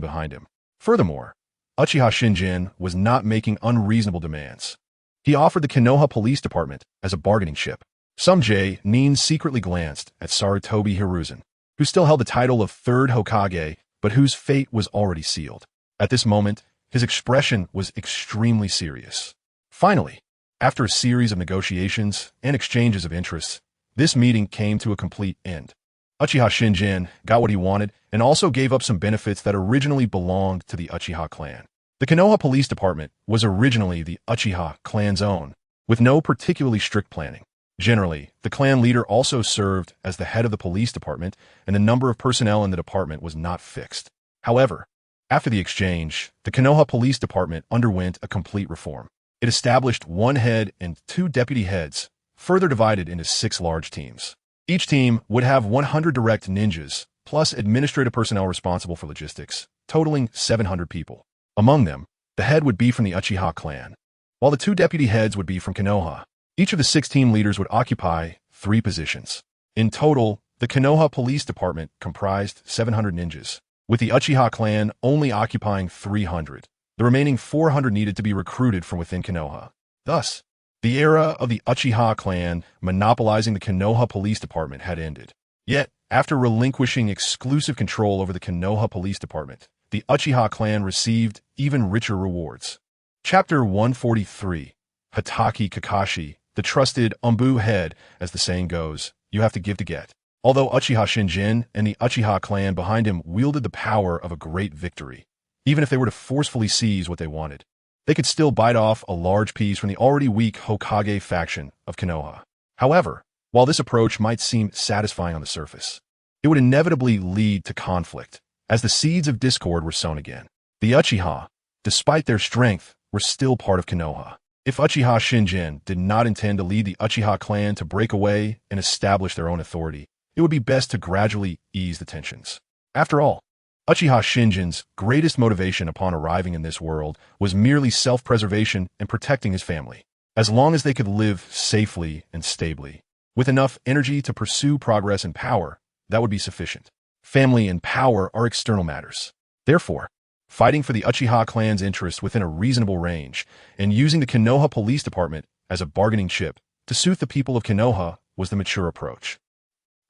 behind him? Furthermore, Uchiha Shinjan was not making unreasonable demands. He offered the Konoha Police Department as a bargaining chip. Some Jonin secretly glanced at Sarutobi Hiruzen, who still held the title of third Hokage, but whose fate was already sealed. At this moment, his expression was extremely serious. Finally, after a series of negotiations and exchanges of interests, this meeting came to a complete end. Uchiha Shinjan got what he wanted and also gave up some benefits that originally belonged to the Uchiha clan. The Konoha Police Department was originally the Uchiha clan's own, with no particularly strict planning. Generally, the clan leader also served as the head of the police department, and the number of personnel in the department was not fixed. However, after the exchange, the Konoha Police Department underwent a complete reform. It established one head and two deputy heads, further divided into 6 large teams. Each team would have 100 direct ninjas, plus administrative personnel responsible for logistics, totaling 700 people. Among them, the head would be from the Uchiha clan, while the 2 deputy heads would be from Konoha. Each of the 6 team leaders would occupy 3 positions. In total, the Konoha Police Department comprised 700 ninjas, with the Uchiha clan only occupying 300. The remaining 400 needed to be recruited from within Konoha. Thus, the era of the Uchiha clan monopolizing the Konoha Police Department had ended. Yet, after relinquishing exclusive control over the Konoha Police Department, the Uchiha clan received even richer rewards. Chapter 143, Hatake Kakashi, the trusted Umbu head, as the saying goes, you have to give to get. Although Uchiha Shinjan and the Uchiha clan behind him wielded the power of a great victory, even if they were to forcefully seize what they wanted, they could still bite off a large piece from the already weak Hokage faction of Konoha. However, while this approach might seem satisfying on the surface, it would inevitably lead to conflict, as the seeds of discord were sown again. The Uchiha, despite their strength, were still part of Konoha. If Uchiha Shinjin did not intend to lead the Uchiha clan to break away and establish their own authority, it would be best to gradually ease the tensions. After all, Uchiha Shinjin's greatest motivation upon arriving in this world was merely self-preservation and protecting his family. As long as they could live safely and stably, with enough energy to pursue progress and power, that would be sufficient. Family and power are external matters. Therefore, fighting for the Uchiha clan's interests within a reasonable range and using the Konoha Police Department as a bargaining chip to suit the people of Konoha was the mature approach.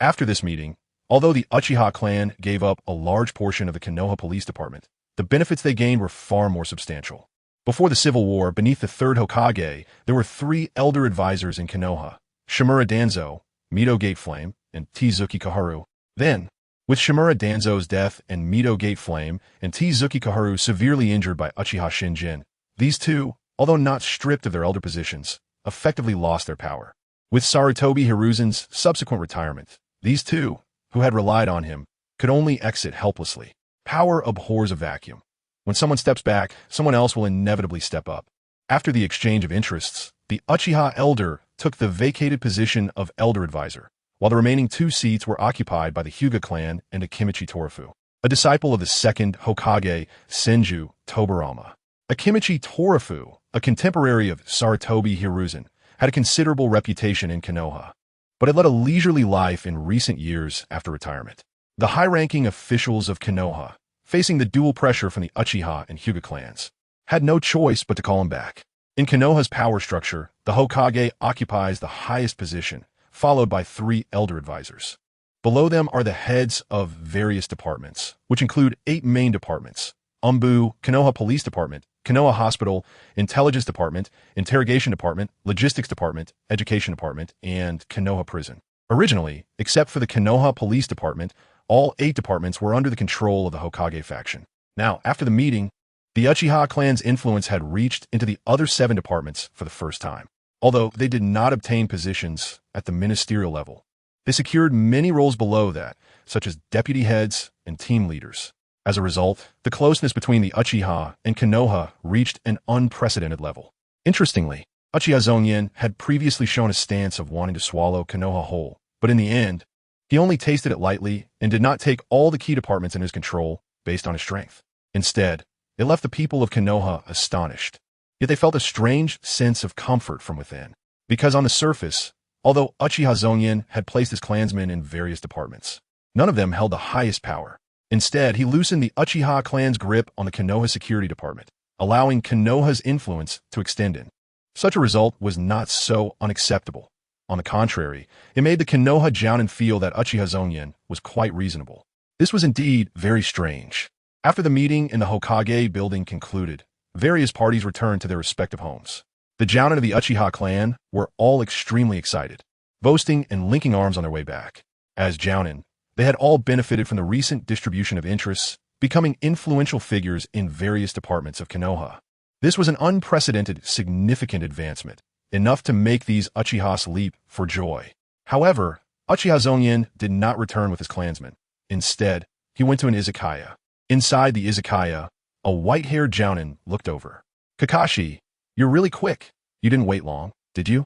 After this meeting, although the Uchiha clan gave up a large portion of the Konoha Police Department, the benefits they gained were far more substantial. Before the Civil War, beneath the third Hokage, there were 3 elder advisors in Konoha: Shimura Danzo, Mito Gateflame, and Tsuki Kaharu. Then, with Shimura Danzo's death and Mito Gateflame and Tsuki Kaharu severely injured by Uchiha Shinjin, these two, although not stripped of their elder positions, effectively lost their power. With Sarutobi Hiruzen's subsequent retirement, these two, who had relied on him, could only exit helplessly. Power abhors a vacuum. When someone steps back, someone else will inevitably step up. After the exchange of interests, the Uchiha Elder took the vacated position of Elder Advisor, while the remaining 2 seats were occupied by the Hyuga clan and Akimichi Torafu, a disciple of the second Hokage Senju Tobarama. Akimichi Torafu, a contemporary of Sarutobi Hiruzen, had a considerable reputation in Konoha, but had led a leisurely life in recent years after retirement. The high-ranking officials of Konoha, facing the dual pressure from the Uchiha and Hyuga clans, had no choice but to call him back. In Konoha's power structure, the Hokage occupies the highest position, followed by 3 elder advisors. Below them are the heads of various departments, which include 8 main departments: Umbu, Konoha Police Department, Konoha Hospital, Intelligence Department, Interrogation Department, Logistics Department, Education Department, and Konoha Prison. Originally, except for the Konoha Police Department, all 8 departments were under the control of the Hokage faction. Now, after the meeting, the Uchiha clan's influence had reached into the other 7 departments for the first time. Although they did not obtain positions at the ministerial level, they secured many roles below that, such as deputy heads and team leaders. As a result, the closeness between the Uchiha and Konoha reached an unprecedented level. Interestingly, Uchiha Zongyan had previously shown a stance of wanting to swallow Konoha whole, but in the end, he only tasted it lightly and did not take all the key departments in his control based on his strength. Instead, it left the people of Konoha astonished. Yet they felt a strange sense of comfort from within, because on the surface, although Uchiha Zongyan had placed his clansmen in various departments, none of them held the highest power. Instead, he loosened the Uchiha clan's grip on the Konoha Security Department, allowing Konoha's influence to extend in. Such a result was not so unacceptable. On the contrary, it made the Konoha Jounin feel that Uchiha Zongyan was quite reasonable. This was indeed very strange. After the meeting in the Hokage building concluded, various parties returned to their respective homes. The Jounin of the Uchiha clan were all extremely excited, boasting and linking arms on their way back. As Jounin, they had all benefited from the recent distribution of interests, becoming influential figures in various departments of Konoha. This was an unprecedented, significant advancement, enough to make these Uchihas leap for joy. However, Uchiha Zongyan did not return with his clansmen. Instead, he went to an izakaya. Inside the izakaya, a white-haired Jounin looked over. "Kakashi, you're really quick. You didn't wait long, did you?"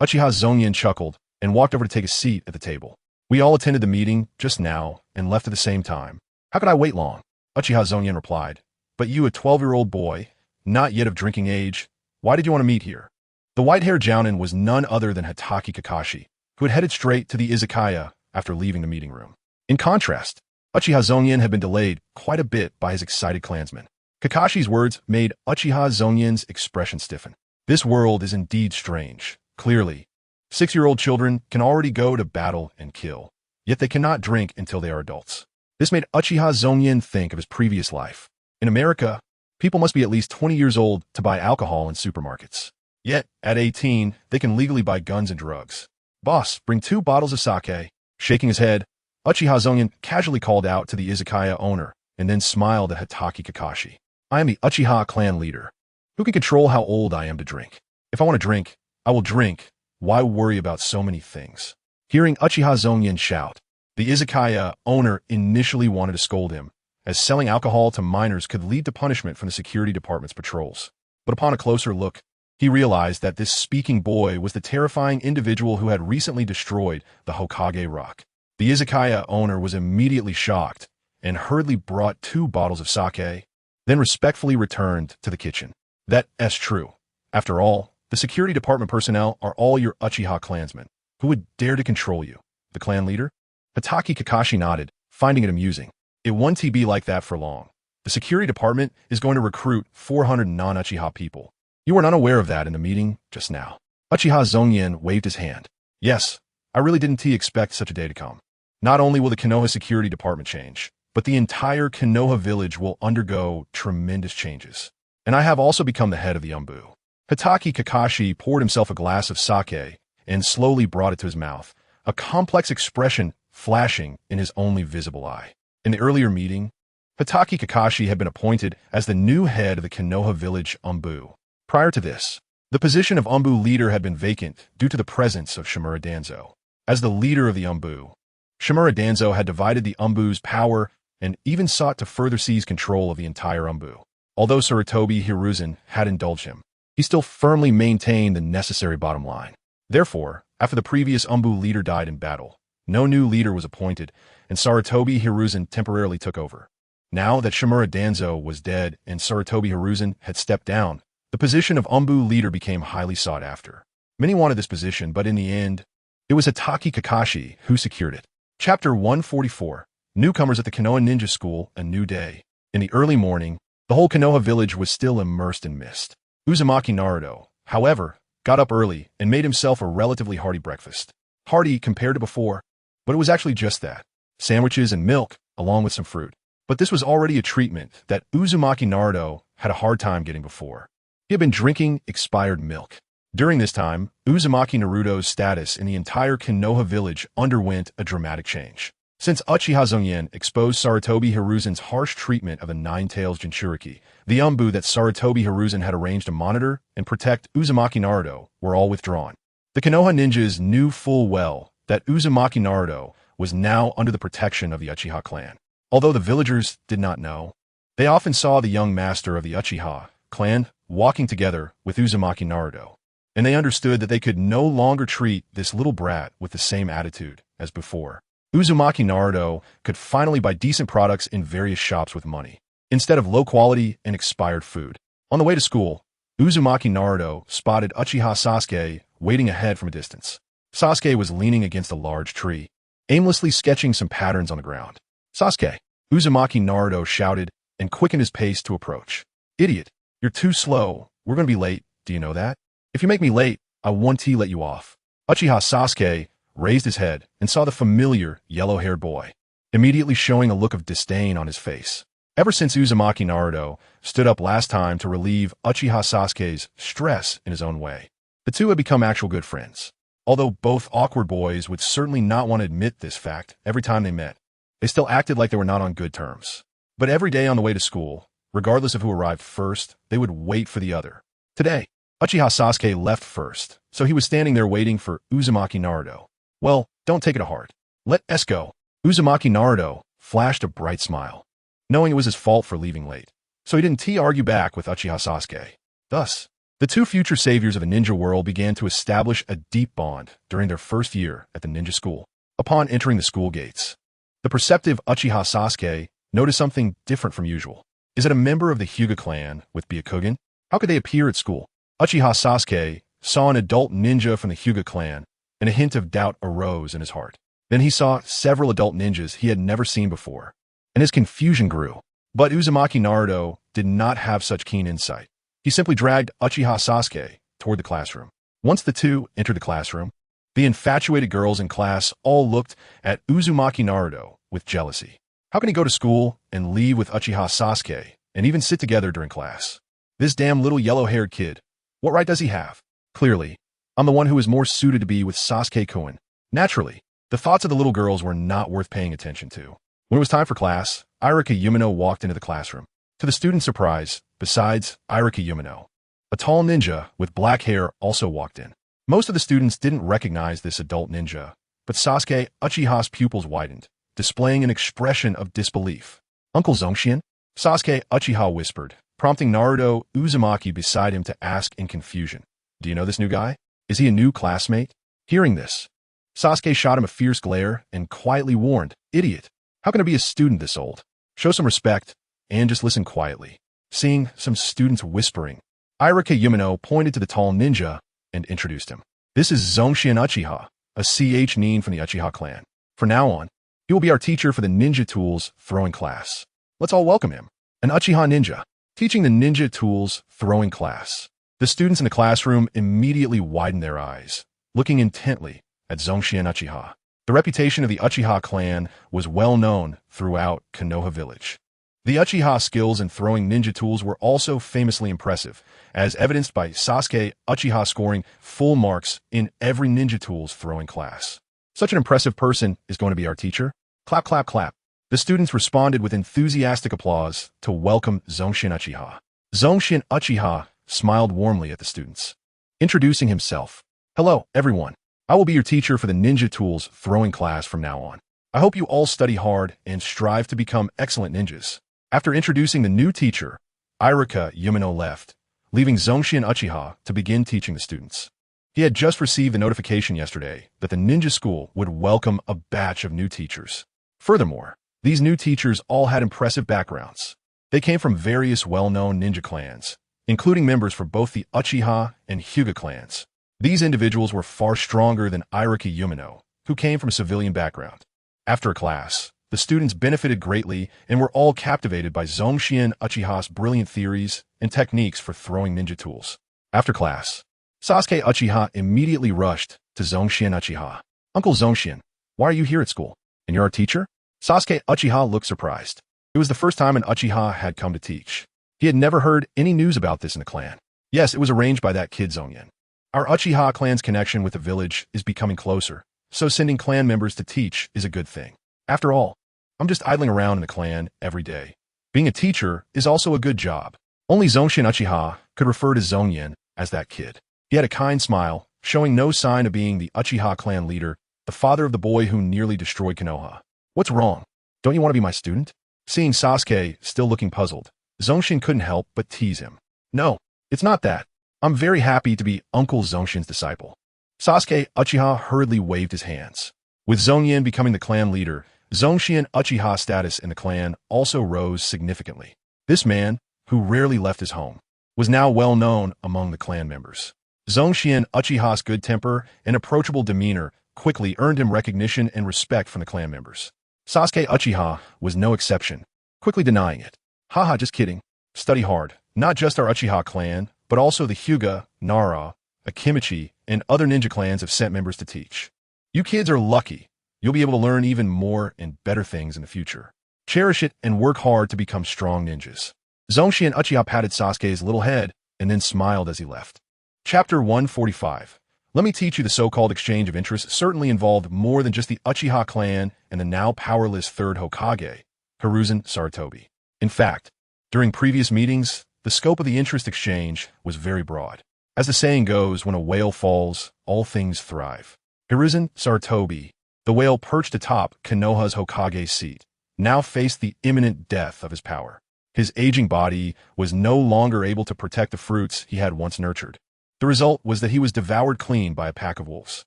Uchiha Zongyan chuckled and walked over to take a seat at the table. "We all attended the meeting just now and left at the same time. How could I wait long?" Uchiha Zongyan replied. "But you, a 12-year-old boy, not yet of drinking age, why did you want to meet here?" The white-haired Jounin was none other than Hatake Kakashi, who had headed straight to the izakaya after leaving the meeting room. In contrast, Uchiha Zongyan had been delayed quite a bit by his excited clansmen. Kakashi's words made Uchiha Zongyan's expression stiffen. This world is indeed strange. Clearly, 6-year-old children can already go to battle and kill, yet they cannot drink until they are adults. This made Uchiha Zongyan think of his previous life. In America, people must be at least 20 years old to buy alcohol in supermarkets. Yet, at 18, they can legally buy guns and drugs. "Boss, bring 2 bottles of sake." Shaking his head, Uchiha Zongyan casually called out to the izakaya owner and then smiled at Hatake Kakashi. "I am the Uchiha clan leader. Who can control how old I am to drink? If I want to drink, I will drink. Why worry about so many things?" Hearing Uchiha Zongyan shout, the izakaya owner initially wanted to scold him, as selling alcohol to minors could lead to punishment from the security department's patrols. But upon a closer look, he realized that this speaking boy was the terrifying individual who had recently destroyed the Hokage rock. The izakaya owner was immediately shocked and hurriedly brought 2 bottles of sake, then respectfully returned to the kitchen. That's true. After all, the security department personnel are all your Uchiha clansmen. Who would dare to control you? The clan leader? Hatake Kakashi nodded, finding it amusing. It won't be like that for long. The security department is going to recruit 400 non-Uchiha people. You were not aware of that in the meeting just now. Uchiha Zongyan waved his hand. Yes, I really didn't expect such a day to come. Not only will the Konoha security department change, but the entire Konoha village will undergo tremendous changes. And I have also become the head of the Umbu. Hatake Kakashi poured himself a glass of sake and slowly brought it to his mouth, a complex expression flashing in his only visible eye. In the earlier meeting, Hatake Kakashi had been appointed as the new head of the Konoha village Umbu. Prior to this, the position of Umbu leader had been vacant due to the presence of Shimura Danzo. As the leader of the Umbu, Shimura Danzo had divided the Umbu's power and even sought to further seize control of the entire Umbu. Although Sarutobi Hiruzen had indulged him, he still firmly maintained the necessary bottom line. Therefore, after the previous Umbu leader died in battle, no new leader was appointed, and Sarutobi Hiruzen temporarily took over. Now that Shimura Danzo was dead and Sarutobi Hiruzen had stepped down, the position of Umbu leader became highly sought after. Many wanted this position, but in the end, it was Hatake Kakashi who secured it. Chapter 144. Newcomers at the Konoha Ninja School, a new day. In the early morning, the whole Konoha village was still immersed in mist. Uzumaki Naruto, however, got up early and made himself a relatively hearty breakfast. Hearty compared to before, but it was actually just that. Sandwiches and milk, along with some fruit. But this was already a treatment that Uzumaki Naruto had a hard time getting before. He had been drinking expired milk. During this time, Uzumaki Naruto's status in the entire Konoha village underwent a dramatic change. Since Uchiha Zongyan exposed Sarutobi Hiruzen's harsh treatment of the Nine-Tails Jinchuriki, the Umbu that Sarutobi Hiruzen had arranged to monitor and protect Uzumaki Naruto were all withdrawn. The Konoha ninjas knew full well that Uzumaki Naruto was now under the protection of the Uchiha clan. Although the villagers did not know, they often saw the young master of the Uchiha clan walking together with Uzumaki Naruto, and they understood that they could no longer treat this little brat with the same attitude as before. Uzumaki Naruto could finally buy decent products in various shops with money, instead of low-quality and expired food. On the way to school, Uzumaki Naruto spotted Uchiha Sasuke waiting ahead from a distance. Sasuke was leaning against a large tree, aimlessly sketching some patterns on the ground. Sasuke, Uzumaki Naruto shouted and quickened his pace to approach. Idiot, you're too slow. We're going to be late. Do you know that? If you make me late, I won't let you off. Uchiha Sasuke raised his head and saw the familiar yellow-haired boy, immediately showing a look of disdain on his face. Ever since Uzumaki Naruto stood up last time to relieve Uchiha Sasuke's stress in his own way, the two had become actual good friends. Although both awkward boys would certainly not want to admit this fact every time they met, they still acted like they were not on good terms. But every day on the way to school, regardless of who arrived first, they would wait for the other. Today, Uchiha Sasuke left first, so he was standing there waiting for Uzumaki Naruto. Well, don't take it to heart. Let us go. Uzumaki Naruto flashed a bright smile, knowing it was his fault for leaving late, so he didn't argue back with Uchiha Sasuke. Thus, the two future saviors of the ninja world began to establish a deep bond during their first year at the ninja school. Upon entering the school gates, the perceptive Uchiha Sasuke noticed something different from usual. Is it a member of the Hyuga clan with Byakugan? How could they appear at school? Uchiha Sasuke saw an adult ninja from the Hyuga clan, and a hint of doubt arose in his heart. Then he saw several adult ninjas he had never seen before, and his confusion grew. But Uzumaki Naruto did not have such keen insight. He simply dragged Uchiha Sasuke toward the classroom. Once the two entered the classroom, the infatuated girls in class all looked at Uzumaki Naruto with jealousy. How can he go to school and leave with Uchiha Sasuke and even sit together during class? This damn little yellow-haired kid. What right does he have? Clearly, I'm the one who is more suited to be with Sasuke-kun. Naturally, the thoughts of the little girls were not worth paying attention to. When it was time for class, Irika Yumino walked into the classroom. To the students' surprise, besides Irika Yumino, a tall ninja with black hair also walked in. Most of the students didn't recognize this adult ninja, but Sasuke Uchiha's pupils widened, displaying an expression of disbelief. Uncle Zongyan? Sasuke Uchiha whispered, prompting Naruto Uzumaki beside him to ask in confusion. Do you know this new guy? Is he a new classmate? Hearing this, Sasuke shot him a fierce glare and quietly warned, Idiot, how can I be a student this old? Show some respect and just listen quietly. Seeing some students whispering, Irika Yumino pointed to the tall ninja and introduced him. This is Zongyan Uchiha, a CH Nin from the Uchiha clan. From now on, he will be our teacher for the ninja tools throwing class. Let's all welcome him. An Uchiha ninja, teaching the ninja tools throwing class. The students in the classroom immediately widened their eyes, looking intently at Zongyan Uchiha. The reputation of the Uchiha clan was well known throughout Konoha village. The Uchiha skills in throwing ninja tools were also famously impressive, as evidenced by Sasuke Uchiha scoring full marks in every ninja tools throwing class. Such an impressive person is going to be our teacher. Clap, clap, clap. The students responded with enthusiastic applause to welcome Zongyan Uchiha. Zongyan Uchiha smiled warmly at the students, introducing himself. Hello, everyone. I will be your teacher for the ninja tools throwing class from now on. I hope you all study hard and strive to become excellent ninjas. After introducing the new teacher, Irika Yumino left, leaving Zongyan Uchiha to begin teaching the students. He had just received the notification yesterday that the ninja school would welcome a batch of new teachers. Furthermore, these new teachers all had impressive backgrounds. They came from various well-known ninja clans, including members for both the Uchiha and Hyuga clans. These individuals were far stronger than Irika Yumino, who came from a civilian background. After a class, the students benefited greatly and were all captivated by Zongyan Uchiha's brilliant theories and techniques for throwing ninja tools. After class, Sasuke Uchiha immediately rushed to Zongyan Uchiha. Uncle Zongyan, why are you here at school? And you're our teacher? Sasuke Uchiha looked surprised. It was the first time an Uchiha had come to teach. He had never heard any news about this in the clan. Yes, it was arranged by that kid Zongyan. Our Uchiha clan's connection with the village is becoming closer, so sending clan members to teach is a good thing. After all, I'm just idling around in the clan every day. Being a teacher is also a good job. Only Zongyan Uchiha could refer to Zongyan as that kid. He had a kind smile, showing no sign of being the Uchiha clan leader, the father of the boy who nearly destroyed Konoha. What's wrong? Don't you want to be my student? Seeing Sasuke still looking puzzled, Zongyan couldn't help but tease him. No, it's not that. I'm very happy to be Uncle Zongyan's disciple. Sasuke Uchiha hurriedly waved his hands. With Zongyan becoming the clan leader, Zongyan Uchiha's status in the clan also rose significantly. This man, who rarely left his home, was now well known among the clan members. Zongyan Uchiha's good temper and approachable demeanor quickly earned him recognition and respect from the clan members. Sasuke Uchiha was no exception, quickly denying it. Haha, just kidding. Study hard. Not just our Uchiha clan, but also the Hyuga, Nara, Akimichi, and other ninja clans have sent members to teach. You kids are lucky. You'll be able to learn even more and better things in the future. Cherish it and work hard to become strong ninjas. Zongyan Uchiha patted Sasuke's little head and then smiled as he left. Chapter 145. Let me teach you the so-called exchange of interest certainly involved more than just the Uchiha clan and the now powerless third Hokage, Hiruzen Sarutobi. In fact, during previous meetings, the scope of the interest exchange was very broad. As the saying goes, when a whale falls, all things thrive. Hiruzen Sarutobi, the whale perched atop Konoha's Hokage seat, now faced the imminent death of his power. His aging body was no longer able to protect the fruits he had once nurtured. The result was that he was devoured clean by a pack of wolves.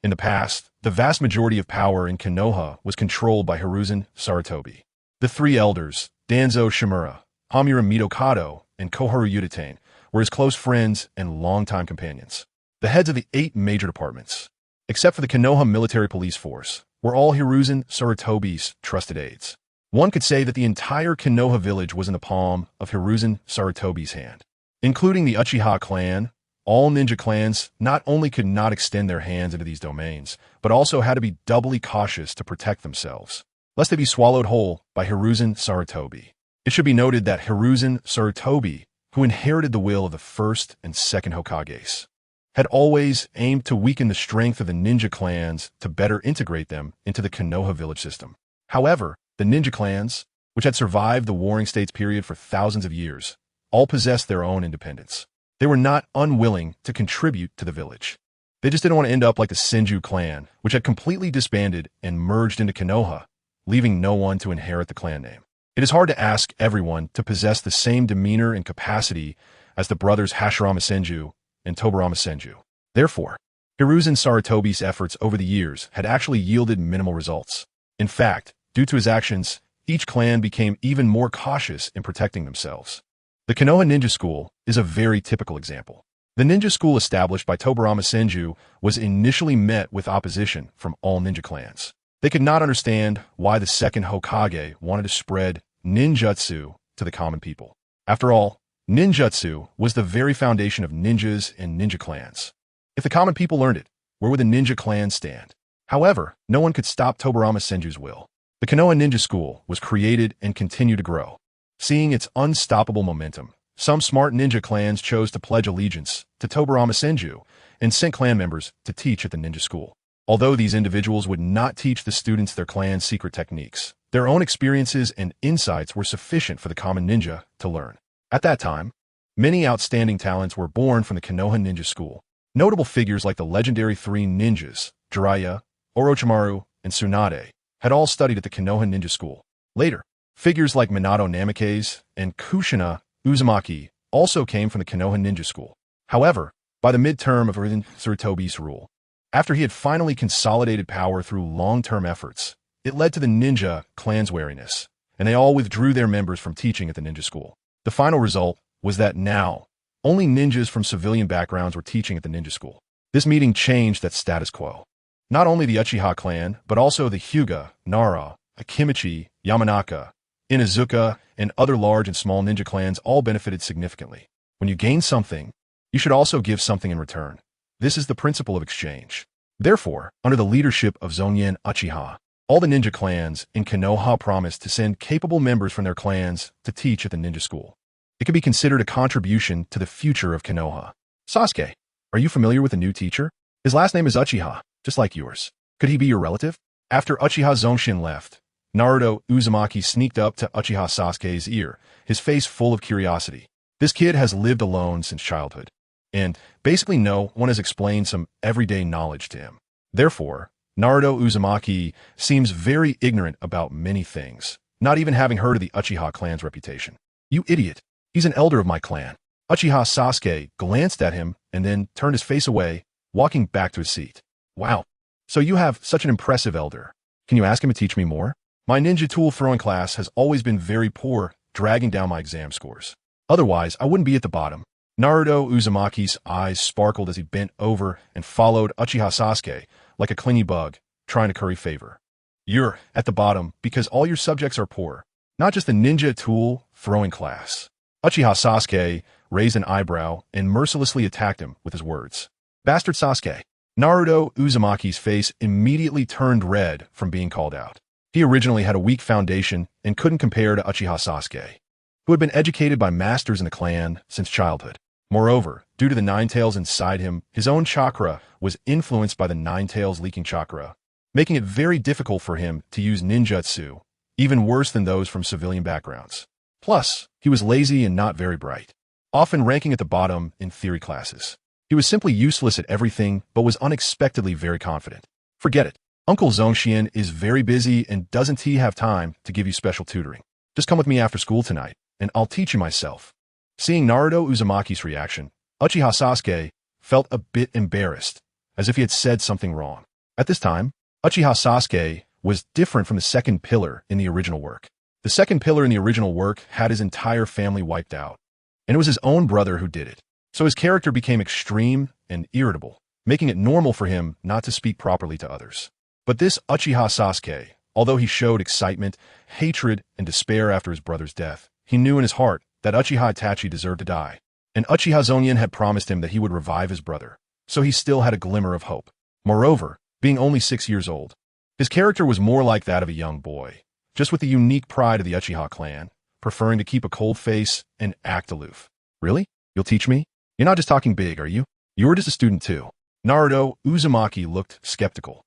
In the past, the vast majority of power in Konoha was controlled by Hiruzen Sarutobi. The three elders, Danzo Shimura, Hamura Mitokado, and Koharu Udatain, were his close friends and longtime companions. The heads of the 8 major departments, except for the Konoha military police force, were all Hiruzen Sarutobi's trusted aides. One could say that the entire Konoha village was in the palm of Hiruzen Sarutobi's hand. Including the Uchiha clan, all ninja clans not only could not extend their hands into these domains, but also had to be doubly cautious to protect themselves, lest they be swallowed whole by Hiruzen Sarutobi. It should be noted that Hiruzen Sarutobi, who inherited the will of the first and second Hokages, had always aimed to weaken the strength of the ninja clans to better integrate them into the Konoha village system. However, the ninja clans, which had survived the Warring States period for thousands of years, all possessed their own independence. They were not unwilling to contribute to the village. They just didn't want to end up like the Senju clan, which had completely disbanded and merged into Konoha, leaving no one to inherit the clan name. It is hard to ask everyone to possess the same demeanor and capacity as the brothers Hashirama Senju and Tobarama Senju. Therefore, Hiruzen Sarutobi's efforts over the years had actually yielded minimal results. In fact, due to his actions, each clan became even more cautious in protecting themselves. The Konoha Ninja School is a very typical example. The ninja school established by Tobarama Senju was initially met with opposition from all ninja clans. They could not understand why the second Hokage wanted to spread ninjutsu to the common people. After all, ninjutsu was the very foundation of ninjas and ninja clans. If the common people learned it, where would the ninja clans stand? However, no one could stop Tobarama Senju's will. The Konoha Ninja School was created and continued to grow. Seeing its unstoppable momentum, some smart ninja clans chose to pledge allegiance to Tobarama Senju and sent clan members to teach at the ninja school. Although these individuals would not teach the students their clan's secret techniques, their own experiences and insights were sufficient for the common ninja to learn. At that time, many outstanding talents were born from the Konoha Ninja School. Notable figures like the legendary three ninjas, Jiraiya, Orochimaru, and Tsunade, had all studied at the Konoha Ninja School. Later, figures like Minato Namikaze and Kushina Uzumaki also came from the Konoha Ninja School. However, by the midterm of Hiruzen Sarutobi's rule, after he had finally consolidated power through long-term efforts, it led to the ninja clan's wariness, and they all withdrew their members from teaching at the ninja school. The final result was that now, only ninjas from civilian backgrounds were teaching at the ninja school. This meeting changed that status quo. Not only the Uchiha clan, but also the Hyuga, Nara, Akimichi, Yamanaka, Inuzuka, and other large and small ninja clans all benefited significantly. When you gain something, you should also give something in return. This is the principle of exchange. Therefore, under the leadership of Zongyan Uchiha, all the ninja clans in Konoha promised to send capable members from their clans to teach at the ninja school. It could be considered a contribution to the future of Konoha. Sasuke, are you familiar with the new teacher? His last name is Uchiha, just like yours. Could he be your relative? After Uchiha Zongyan left, Naruto Uzumaki sneaked up to Uchiha Sasuke's ear, his face full of curiosity. This kid has lived alone since childhood, and basically no one has explained some everyday knowledge to him. Therefore, Naruto Uzumaki seems very ignorant about many things, not even having heard of the Uchiha clan's reputation. You idiot! He's an elder of my clan. Uchiha Sasuke glanced at him and then turned his face away, walking back to his seat. Wow, so you have such an impressive elder. Can you ask him to teach me more? My ninja tool throwing class has always been very poor, dragging down my exam scores. Otherwise, I wouldn't be at the bottom. Naruto Uzumaki's eyes sparkled as he bent over and followed Uchiha Sasuke like a clingy bug, trying to curry favor. You're at the bottom because all your subjects are poor, not just the ninja tool throwing class. Uchiha Sasuke raised an eyebrow and mercilessly attacked him with his words. Bastard Sasuke. Naruto Uzumaki's face immediately turned red from being called out. He originally had a weak foundation and couldn't compare to Uchiha Sasuke, who had been educated by masters in the clan since childhood. Moreover, due to the nine tails inside him, his own chakra was influenced by the nine tails leaking chakra, making it very difficult for him to use ninjutsu, even worse than those from civilian backgrounds. Plus, he was lazy and not very bright, often ranking at the bottom in theory classes. He was simply useless at everything, but was unexpectedly very confident. Forget it. Uncle Zongxian is very busy and doesn't he have time to give you special tutoring. Just come with me after school tonight, and I'll teach you myself. Seeing Naruto Uzumaki's reaction, Uchiha Sasuke felt a bit embarrassed, as if he had said something wrong. At this time, Uchiha Sasuke was different from the second pillar in the original work. The second pillar in the original work had his entire family wiped out, and it was his own brother who did it. So his character became extreme and irritable, making it normal for him not to speak properly to others. But this Uchiha Sasuke, although he showed excitement, hatred, and despair after his brother's death, he knew in his heart that Uchiha Itachi deserved to die, and Uchiha Zongyan had promised him that he would revive his brother, so he still had a glimmer of hope. Moreover, being only 6 years old, his character was more like that of a young boy, just with the unique pride of the Uchiha clan, preferring to keep a cold face and act aloof. Really? You'll teach me? You're not just talking big, are you? You're just a student too. Naruto Uzumaki looked skeptical.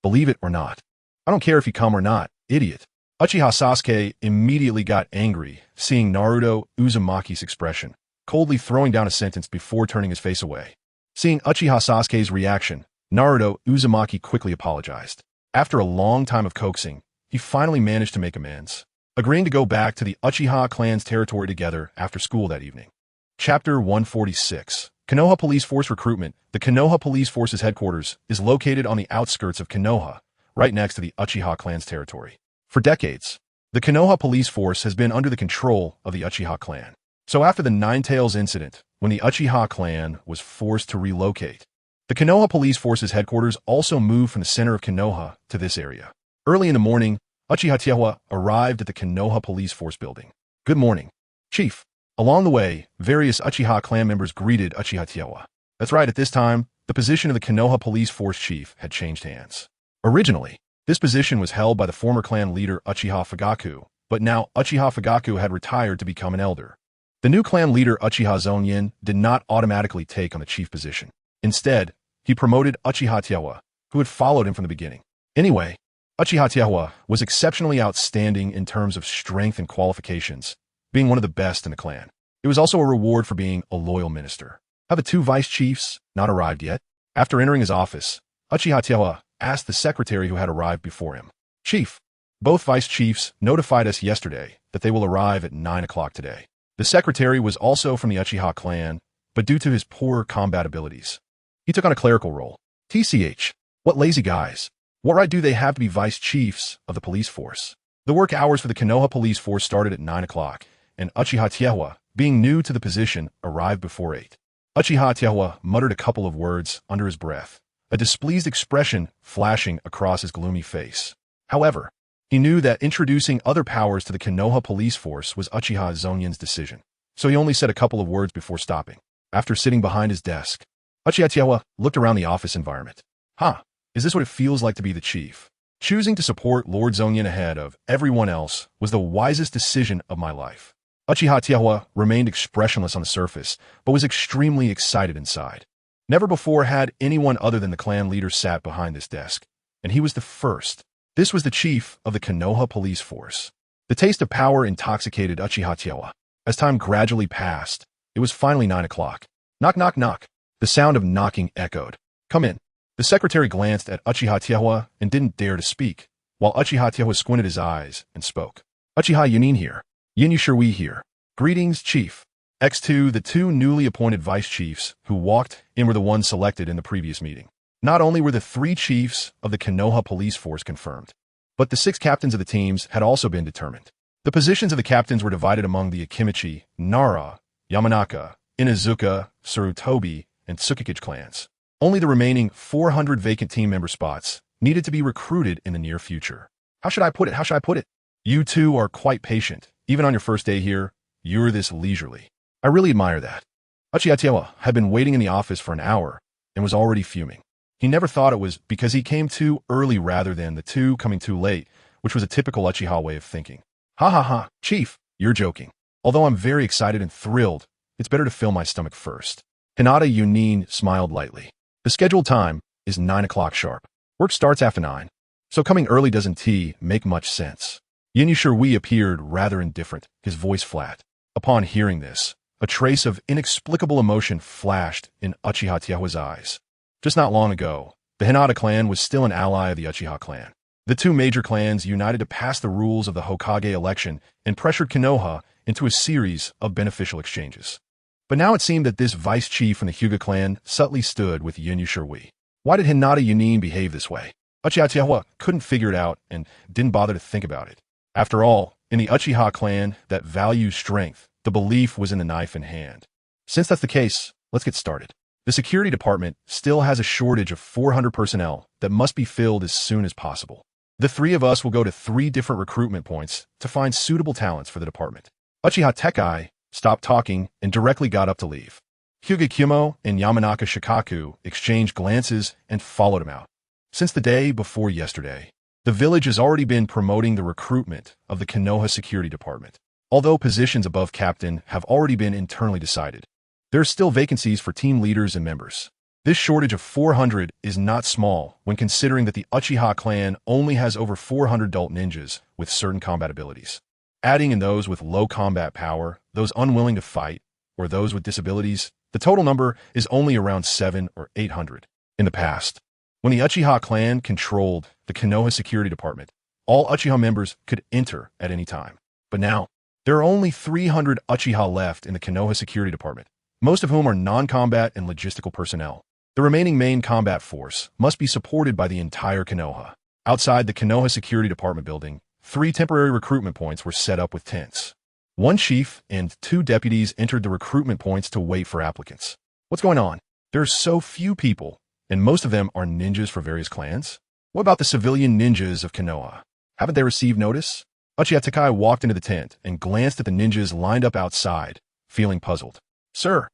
Believe it or not. I don't care if you come or not, idiot. Uchiha Sasuke immediately got angry, seeing Naruto Uzumaki's expression, coldly throwing down a sentence before turning his face away. Seeing Uchiha Sasuke's reaction, Naruto Uzumaki quickly apologized. After a long time of coaxing, he finally managed to make amends. agreeing to go back to the Uchiha clan's territory together after school that evening. Chapter 146. Konoha Police Force Recruitment. The Konoha Police Force's headquarters is located on the outskirts of Konoha, right next to the Uchiha clan's territory. For decades, the Konoha Police Force has been under the control of the Uchiha clan. So after the Ninetales incident, when the Uchiha clan was forced to relocate, the Konoha Police Force's headquarters also moved from the center of Konoha to this area. Early in the morning, Uchiha Zongyan arrived at the Konoha Police Force building. Good morning, Chief. Along the way, various Uchiha clan members greeted Uchiha Zongyan. That's right, at this time, the position of the Konoha Police Force Chief had changed hands. Originally, this position was held by the former clan leader Uchiha Fugaku, but now Uchiha Fugaku had retired to become an elder. The new clan leader Uchiha Zongyan did not automatically take on the chief position. Instead, he promoted Uchiha Zongyan, who had followed him from the beginning. Anyway, Uchiha Zongyan was exceptionally outstanding in terms of strength and qualifications, being one of the best in the clan. It was also a reward for being a loyal minister. Have the two vice chiefs not arrived yet? After entering his office, Uchiha Zongyan asked the secretary who had arrived before him. Chief, both vice chiefs notified us yesterday that they will arrive at 9 o'clock today. The secretary was also from the Uchiha clan, but due to his poor combat abilities, he took on a clerical role. TCH, what lazy guys. What right do they have to be vice chiefs of the police force? The work hours for the Konoha police force started at 9 o'clock, and Uchiha Zongyan, being new to the position, arrived before 8. Uchiha Zongyan muttered a couple of words under his breath, a displeased expression flashing across his gloomy face. However, he knew that introducing other powers to the Konoha police force was Uchiha Zongyan's decision, so he only said a couple of words before stopping. After sitting behind his desk, Uchiha Zongyan looked around the office environment. Is this what it feels like to be the chief? Choosing to support Lord Zongyan ahead of everyone else was the wisest decision of my life. Uchiha Zongyan remained expressionless on the surface, but was extremely excited inside. Never before had anyone other than the clan leader sat behind this desk, and he was the first. This was the chief of the Konoha police force. The taste of power intoxicated Uchiha Zongyan. As time gradually passed, it was finally 9 o'clock. Knock, knock, knock. The sound of knocking echoed. Come in. The secretary glanced at Uchiha Zongyan and didn't dare to speak, while Uchiha Zongyan squinted his eyes and spoke. Uchiha Yunin here. Yin Shui here. Greetings, Chief. X2, the two newly appointed vice chiefs who walked in were the ones selected in the previous meeting. Not only were the 3 chiefs of the Konoha police force confirmed, but the 6 captains of the teams had also been determined. The positions of the captains were divided among the Akimichi, Nara, Yamanaka, Inazuka, Sarutobi, and Tsukikage clans. Only the remaining 400 vacant team member spots needed to be recruited in the near future. How should I put it? You two are quite patient. Even on your first day here, you're this leisurely. I really admire that. Uchiha Zongyan had been waiting in the office for an hour and was already fuming. He never thought it was because he came too early rather than the two coming too late, which was a typical Uchiha way of thinking. Ha, Chief, you're joking. Although I'm very excited and thrilled, it's better to fill my stomach first. Hinata Yunin smiled lightly. The scheduled time is 9 o'clock sharp. Work starts after 9, so coming early doesn't make much sense. Yin Shui appeared rather indifferent, his voice flat. Upon hearing this, a trace of inexplicable emotion flashed in Uchiha Zongyan's eyes. Just not long ago, the Hinata clan was still an ally of the Uchiha clan. The two major clans united to pass the rules of the Hokage election and pressured Konoha into a series of beneficial exchanges. But now it seemed that this vice chief from the Hyuga clan subtly stood with Yin Shui. Why did Hinata Yunin behave this way? Uchiha Zongyan couldn't figure it out and didn't bother to think about it. After all, in the Uchiha clan that values strength, the belief was in the knife in hand. Since that's the case, let's get started. The security department still has a shortage of 400 personnel that must be filled as soon as possible. The 3 of us will go to 3 different recruitment points to find suitable talents for the department. Uchiha Tekai stopped talking and directly got up to leave. Hyuga Kumo and Yamanaka Shikaku exchanged glances and followed him out. Since the day before yesterday, the village has already been promoting the recruitment of the Konoha security department. Although positions above captain have already been internally decided, there are still vacancies for team leaders and members. This shortage of 400 is not small when considering that the Uchiha clan only has over 400 adult ninjas with certain combat abilities. Adding in those with low combat power, those unwilling to fight, or those with disabilities, the total number is only around 700 or 800. In the past, when the Uchiha clan controlled the Konoha security department, all Uchiha members could enter at any time. But now, there are only 300 Uchiha left in the Konoha Security Department, most of whom are non-combat and logistical personnel. The remaining main combat force must be supported by the entire Konoha. Outside the Konoha Security Department building, 3 temporary recruitment points were set up with tents. 1 chief and 2 deputies entered the recruitment points to wait for applicants. What's going on? There are so few people, and most of them are ninjas for various clans. What about the civilian ninjas of Konoha? Haven't they received notice? Uchiha Takai walked into the tent and glanced at the ninjas lined up outside, feeling puzzled. Sir,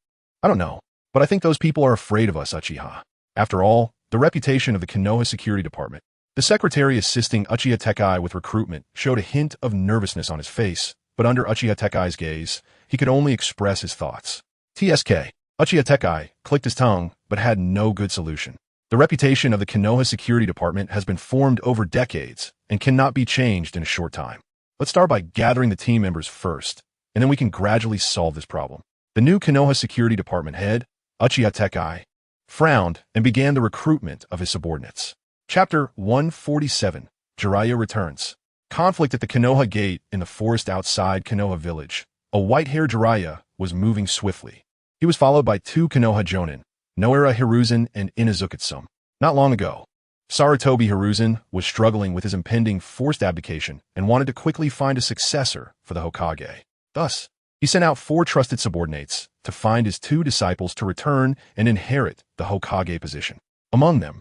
I don't know, but I think those people are afraid of us, Uchiha. After all, the reputation of the Konoha Security Department. The secretary assisting Uchiha Takai with recruitment showed a hint of nervousness on his face, but under Uchiha Takai's gaze, he could only express his thoughts. TSK. Uchiha Takai clicked his tongue, but had no good solution. The reputation of the Konoha Security Department has been formed over decades and cannot be changed in a short time. Let's start by gathering the team members first, and then we can gradually solve this problem. The new Konoha Security Department head, Uchiha Takai, frowned and began the recruitment of his subordinates. Chapter 147, Jiraiya Returns. Conflict at the Konoha Gate in the forest outside Konoha Village. A white-haired Jiraiya was moving swiftly. He was followed by 2 Konoha Jonin, Noera Hiruzen and Inazukatsume. Not long ago, Sarutobi Hiruzen was struggling with his impending forced abdication and wanted to quickly find a successor for the Hokage. Thus, he sent out 4 trusted subordinates to find his 2 disciples to return and inherit the Hokage position. Among them,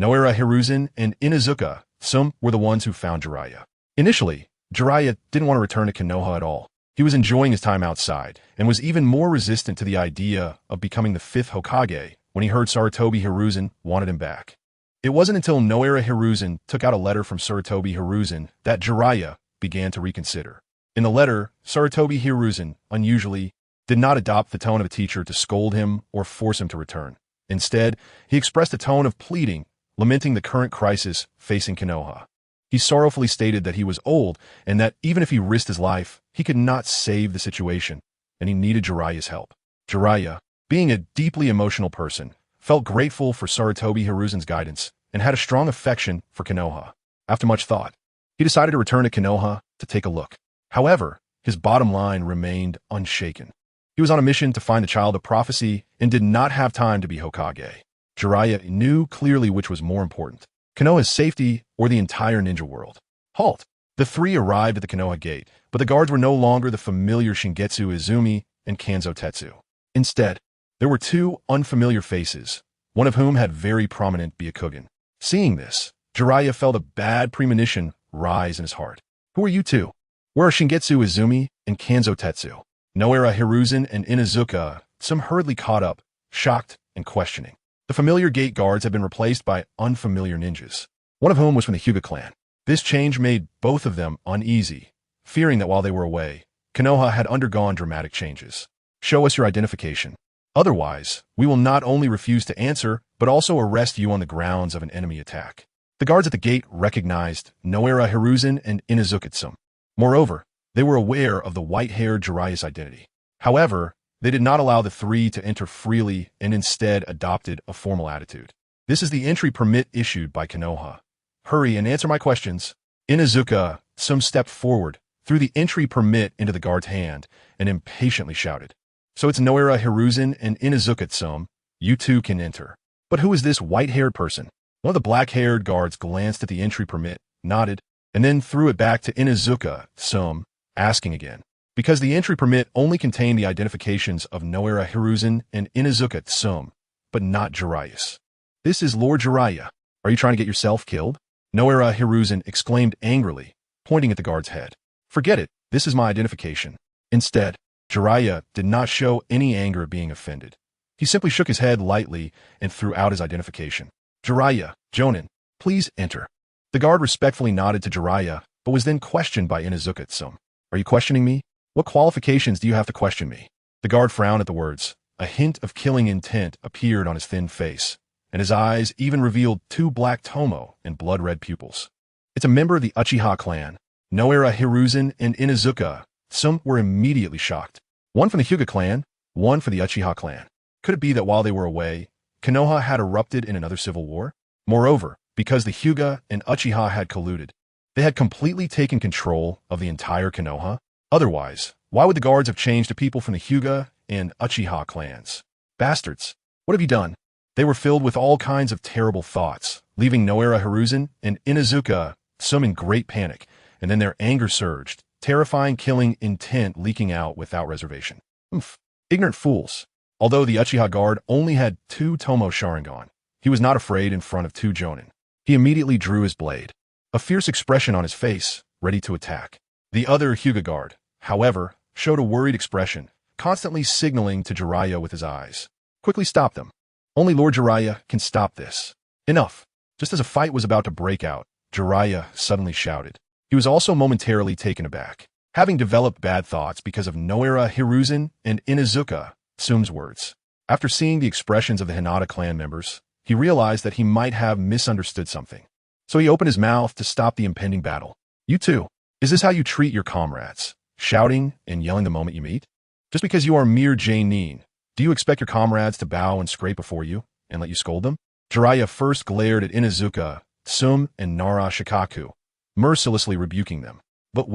Noera Hiruzen and Inazukatsume were the ones who found Jiraiya. Initially, Jiraiya didn't want to return to Konoha at all. He was enjoying his time outside and was even more resistant to the idea of becoming the 5th Hokage when he heard Sarutobi Hiruzen wanted him back. It wasn't until Noera Hiruzen took out a letter from Sarutobi Hiruzen that Jiraiya began to reconsider. In the letter, Sarutobi Hiruzen, unusually, did not adopt the tone of a teacher to scold him or force him to return. Instead, he expressed a tone of pleading, lamenting the current crisis facing Konoha. He sorrowfully stated that he was old and that even if he risked his life, he could not save the situation, and he needed Jiraiya's help. Jiraiya, being a deeply emotional person, felt grateful for Sarutobi Hiruzen's guidance and had a strong affection for Konoha. After much thought, he decided to return to Konoha to take a look. However, his bottom line remained unshaken. He was on a mission to find the child of prophecy and did not have time to be Hokage. Jiraiya knew clearly which was more important, Konoha's safety or the entire ninja world. Halt! The 3 arrived at the Konoha Gate, but the guards were no longer the familiar Shingetsu Izumi and Kanzo Tetsu. Instead, there were 2 unfamiliar faces, one of whom had very prominent Byakugan. Seeing this, Jiraiya felt a bad premonition rise in his heart. Who are you 2? Where are Shingetsu Izumi and Kanzo Tetsu? Noera Hiruzen and Inazukatsume hurriedly caught up, shocked and questioning. The familiar gate guards had been replaced by unfamiliar ninjas, one of whom was from the Hyuga clan. This change made both of them uneasy, fearing that while they were away, Konoha had undergone dramatic changes. Show us your identification. Otherwise, we will not only refuse to answer, but also arrest you on the grounds of an enemy attack. The guards at the gate recognized Noera Hiruzen and Inazukatsume. Moreover, they were aware of the white-haired Jiraiya's identity. However, they did not allow the 3 to enter freely and instead adopted a formal attitude. This is the entry permit issued by Konoha. Hurry and answer my questions. Inazukatsume stepped forward, threw the entry permit into the guard's hand, and impatiently shouted. So it's Noera Hiruzen and Inazukatsume. You 2 can enter. But who is this white-haired person? One of the black-haired guards glanced at the entry permit, nodded, and then threw it back to Inazukatsume, asking again. Because the entry permit only contained the identifications of Noera Hiruzen and Inazukatsume, but not Jiraiya's. This is Lord Jiraiya. Are you trying to get yourself killed? Noera Hiruzen exclaimed angrily, pointing at the guard's head. Forget it, this is my identification. Instead, Jiraiya did not show any anger at being offended. He simply shook his head lightly and threw out his identification. Jiraiya, Jonin, please enter. The guard respectfully nodded to Jiraiya, but was then questioned by Inazukatsume. Are you questioning me? What qualifications do you have to question me? The guard frowned at the words. A hint of killing intent appeared on his thin face, and his eyes even revealed 2 black tomo and blood-red pupils. It's a member of the Uchiha clan. Noera Hiruzen and Inazukatsume were immediately shocked. One from the Hyuga clan, one from the Uchiha clan. Could it be that while they were away, Konoha had erupted in another civil war? Moreover, because the Hyuga and Uchiha had colluded, they had completely taken control of the entire Konoha. Otherwise, why would the guards have changed to people from the Hyuga and Uchiha clans? Bastards, what have you done? They were filled with all kinds of terrible thoughts, leaving Noera Hiruzen and Inuzuka some in great panic, and then their anger surged, terrifying killing intent leaking out without reservation. Ignorant fools. Although the Uchiha guard only had 2 Tomo Sharingan, he was not afraid in front of 2 Jonin. He immediately drew his blade, a fierce expression on his face, ready to attack. The other Hyuga guard, however, showed a worried expression, constantly signaling to Jiraiya with his eyes. Quickly stop them. Only Lord Jiraiya can stop this. Enough. Just as a fight was about to break out, Jiraiya suddenly shouted. He was also momentarily taken aback, having developed bad thoughts because of Noera Hiruzen and Inuzuka Tsume's words. After seeing the expressions of the Hinata clan members, he realized that he might have misunderstood something. So he opened his mouth to stop the impending battle. You too. Is this how you treat your comrades? Shouting and yelling the moment you meet? Just because you are mere Jainin, do you expect your comrades to bow and scrape before you and let you scold them? Jiraiya first glared at Inuzuka, Tsume, and Nara Shikaku, mercilessly rebuking them. But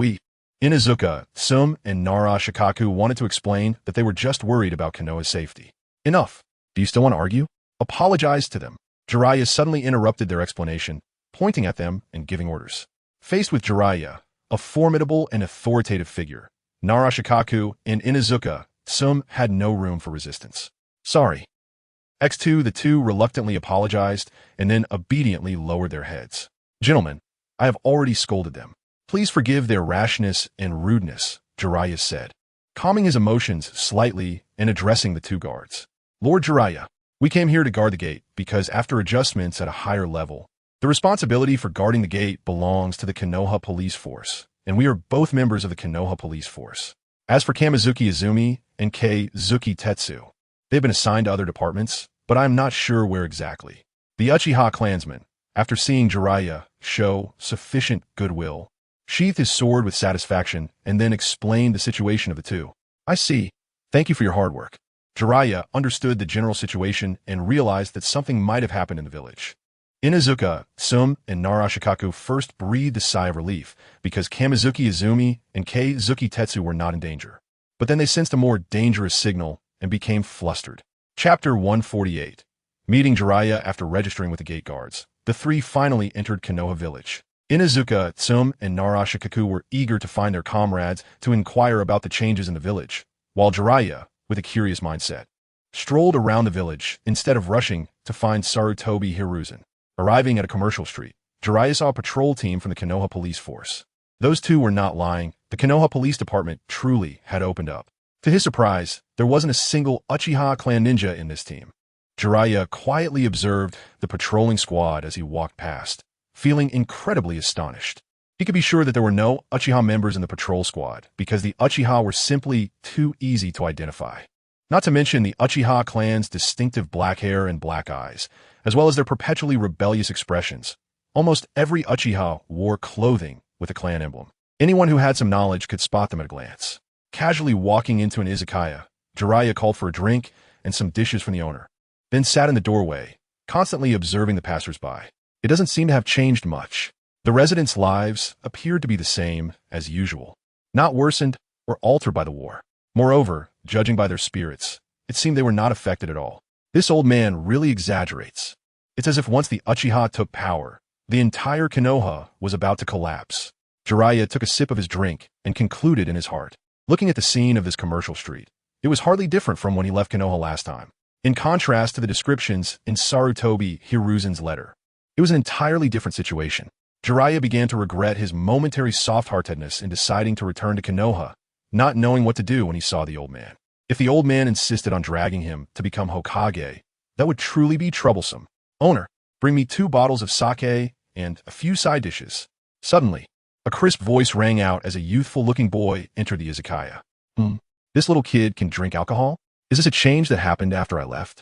Inuzuka, Tsume, and Nara Shikaku wanted to explain that they were just worried about Konoha's safety. Enough. Do you still want to argue? Apologize to them. Jiraiya suddenly interrupted their explanation, pointing at them and giving orders. Faced with Jiraiya, a formidable and authoritative figure, Nara Shikaku and Inuzuka Tsume had no room for resistance. Sorry. X2, the two reluctantly apologized and then obediently lowered their heads. Gentlemen, I have already scolded them. Please forgive their rashness and rudeness, Jiraiya said, calming his emotions slightly and addressing the 2 guards. Lord Jiraiya, we came here to guard the gate because after adjustments at a higher level, the responsibility for guarding the gate belongs to the Konoha police force, and we are both members of the Konoha police force. As for Kamizuki Izumi and Keizuki Tetsu, they've been assigned to other departments, but I am not sure where exactly. The Uchiha clansman, after seeing Jiraiya show sufficient goodwill, sheathed his sword with satisfaction and then explained the situation of the 2. I see. Thank you for your hard work. Jiraiya understood the general situation and realized that something might have happened in the village. Inuzuka, Tsume, and Nara Shikaku first breathed a sigh of relief because Kamizuki Izumi and Keizuki Tetsu were not in danger. But then they sensed a more dangerous signal and became flustered. Chapter 148. Meeting Jiraiya after registering with the gate guards, the 3 finally entered Konoha village. Inuzuka, Tsume, and Nara Shikaku were eager to find their comrades to inquire about the changes in the village, while Jiraiya, with a curious mindset, strolled around the village instead of rushing to find Sarutobi Hiruzen. Arriving at a commercial street, Jiraiya saw a patrol team from the Konoha police force. Those 2 were not lying. The Konoha police department truly had opened up. To his surprise, there wasn't a single Uchiha clan ninja in this team. Jiraiya quietly observed the patrolling squad as he walked past, feeling incredibly astonished. He could be sure that there were no Uchiha members in the patrol squad because the Uchiha were simply too easy to identify. Not to mention the Uchiha clan's distinctive black hair and black eyes, as well as their perpetually rebellious expressions. Almost every Uchiha wore clothing with a clan emblem. Anyone who had some knowledge could spot them at a glance. Casually walking into an izakaya, Jiraiya called for a drink and some dishes from the owner, then sat in the doorway, constantly observing the passers-by. It doesn't seem to have changed much. The residents' lives appeared to be the same as usual, not worsened or altered by the war. Moreover, judging by their spirits, it seemed they were not affected at all. This old man really exaggerates. It's as if once the Uchiha took power, the entire Konoha was about to collapse. Jiraiya took a sip of his drink and concluded in his heart. Looking at the scene of this commercial street, it was hardly different from when he left Konoha last time. In contrast to the descriptions in Sarutobi Hiruzen's letter, it was an entirely different situation. Jiraiya began to regret his momentary soft-heartedness in deciding to return to Konoha, not knowing what to do when he saw the old man. If the old man insisted on dragging him to become Hokage, that would truly be troublesome. Owner, bring me 2 bottles of sake and a few side dishes. Suddenly, a crisp voice rang out as a youthful-looking boy entered the izakaya. This little kid can drink alcohol? Is this a change that happened after I left?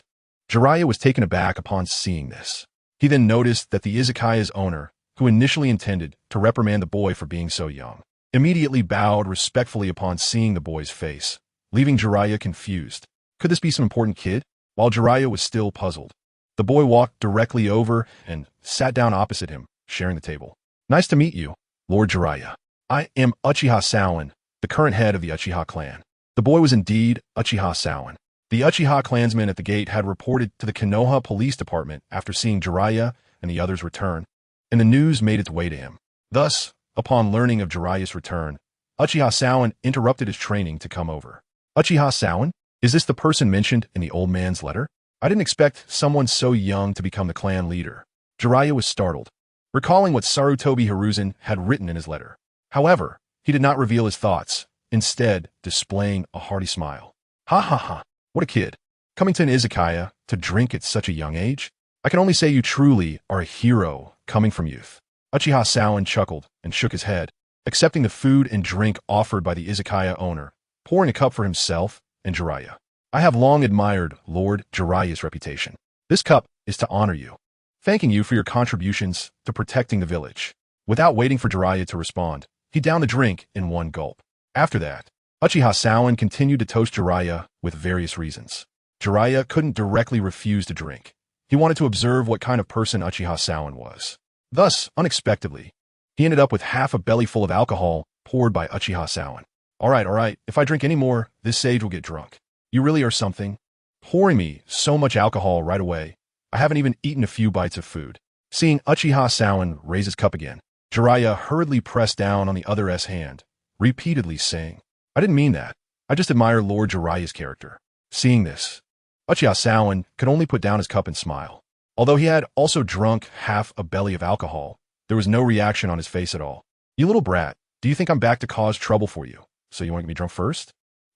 Jiraiya was taken aback upon seeing this. He then noticed that the izakaya's owner, who initially intended to reprimand the boy for being so young, immediately bowed respectfully upon seeing the boy's face, leaving Jiraiya confused. Could this be some important kid? While Jiraiya was still puzzled, the boy walked directly over and sat down opposite him, sharing the table. Nice to meet you, Lord Jiraiya. I am Uchiha Sauen, the current head of the Uchiha clan. The boy was indeed Uchiha Zongyan. The Uchiha clansmen at the gate had reported to the Konoha police department after seeing Jiraiya and the others return, and the news made its way to him. Thus, upon learning of Jiraiya's return, Uchiha Zongyan interrupted his training to come over. Uchiha Zongyan? Is this the person mentioned in the old man's letter? I didn't expect someone so young to become the clan leader. Jiraiya was startled, recalling what Sarutobi Hiruzen had written in his letter. However, he did not reveal his thoughts, instead displaying a hearty smile. Ha ha ha, what a kid. Coming to an izakaya to drink at such a young age? I can only say you truly are a hero coming from youth. Uchiha Zongyan chuckled and shook his head, accepting the food and drink offered by the izakaya owner, pouring a cup for himself and Jiraiya. I have long admired Lord Jiraiya's reputation. This cup is to honor you, thanking you for your contributions to protecting the village. Without waiting for Jiraiya to respond, he downed the drink in one gulp. After that, Uchiha Zongyan continued to toast Jiraiya with various reasons. Jiraiya couldn't directly refuse to drink. He wanted to observe what kind of person Uchiha Zongyan was. Thus, unexpectedly, he ended up with half a belly full of alcohol poured by Uchiha Zongyan. All right, if I drink any more, this sage will get drunk. You really are something. Pouring me so much alcohol right away. I haven't even eaten a few bites of food. Seeing Uchiha Zongyan raise his cup again, Jiraiya hurriedly pressed down on the other's hand, repeatedly saying, I didn't mean that. I just admire Lord Jiraiya's character. Seeing this, Uchiha Zongyan could only put down his cup and smile. Although he had also drunk half a belly of alcohol, there was no reaction on his face at all. You little brat, do you think I'm back to cause trouble for you? So you want to get me drunk first?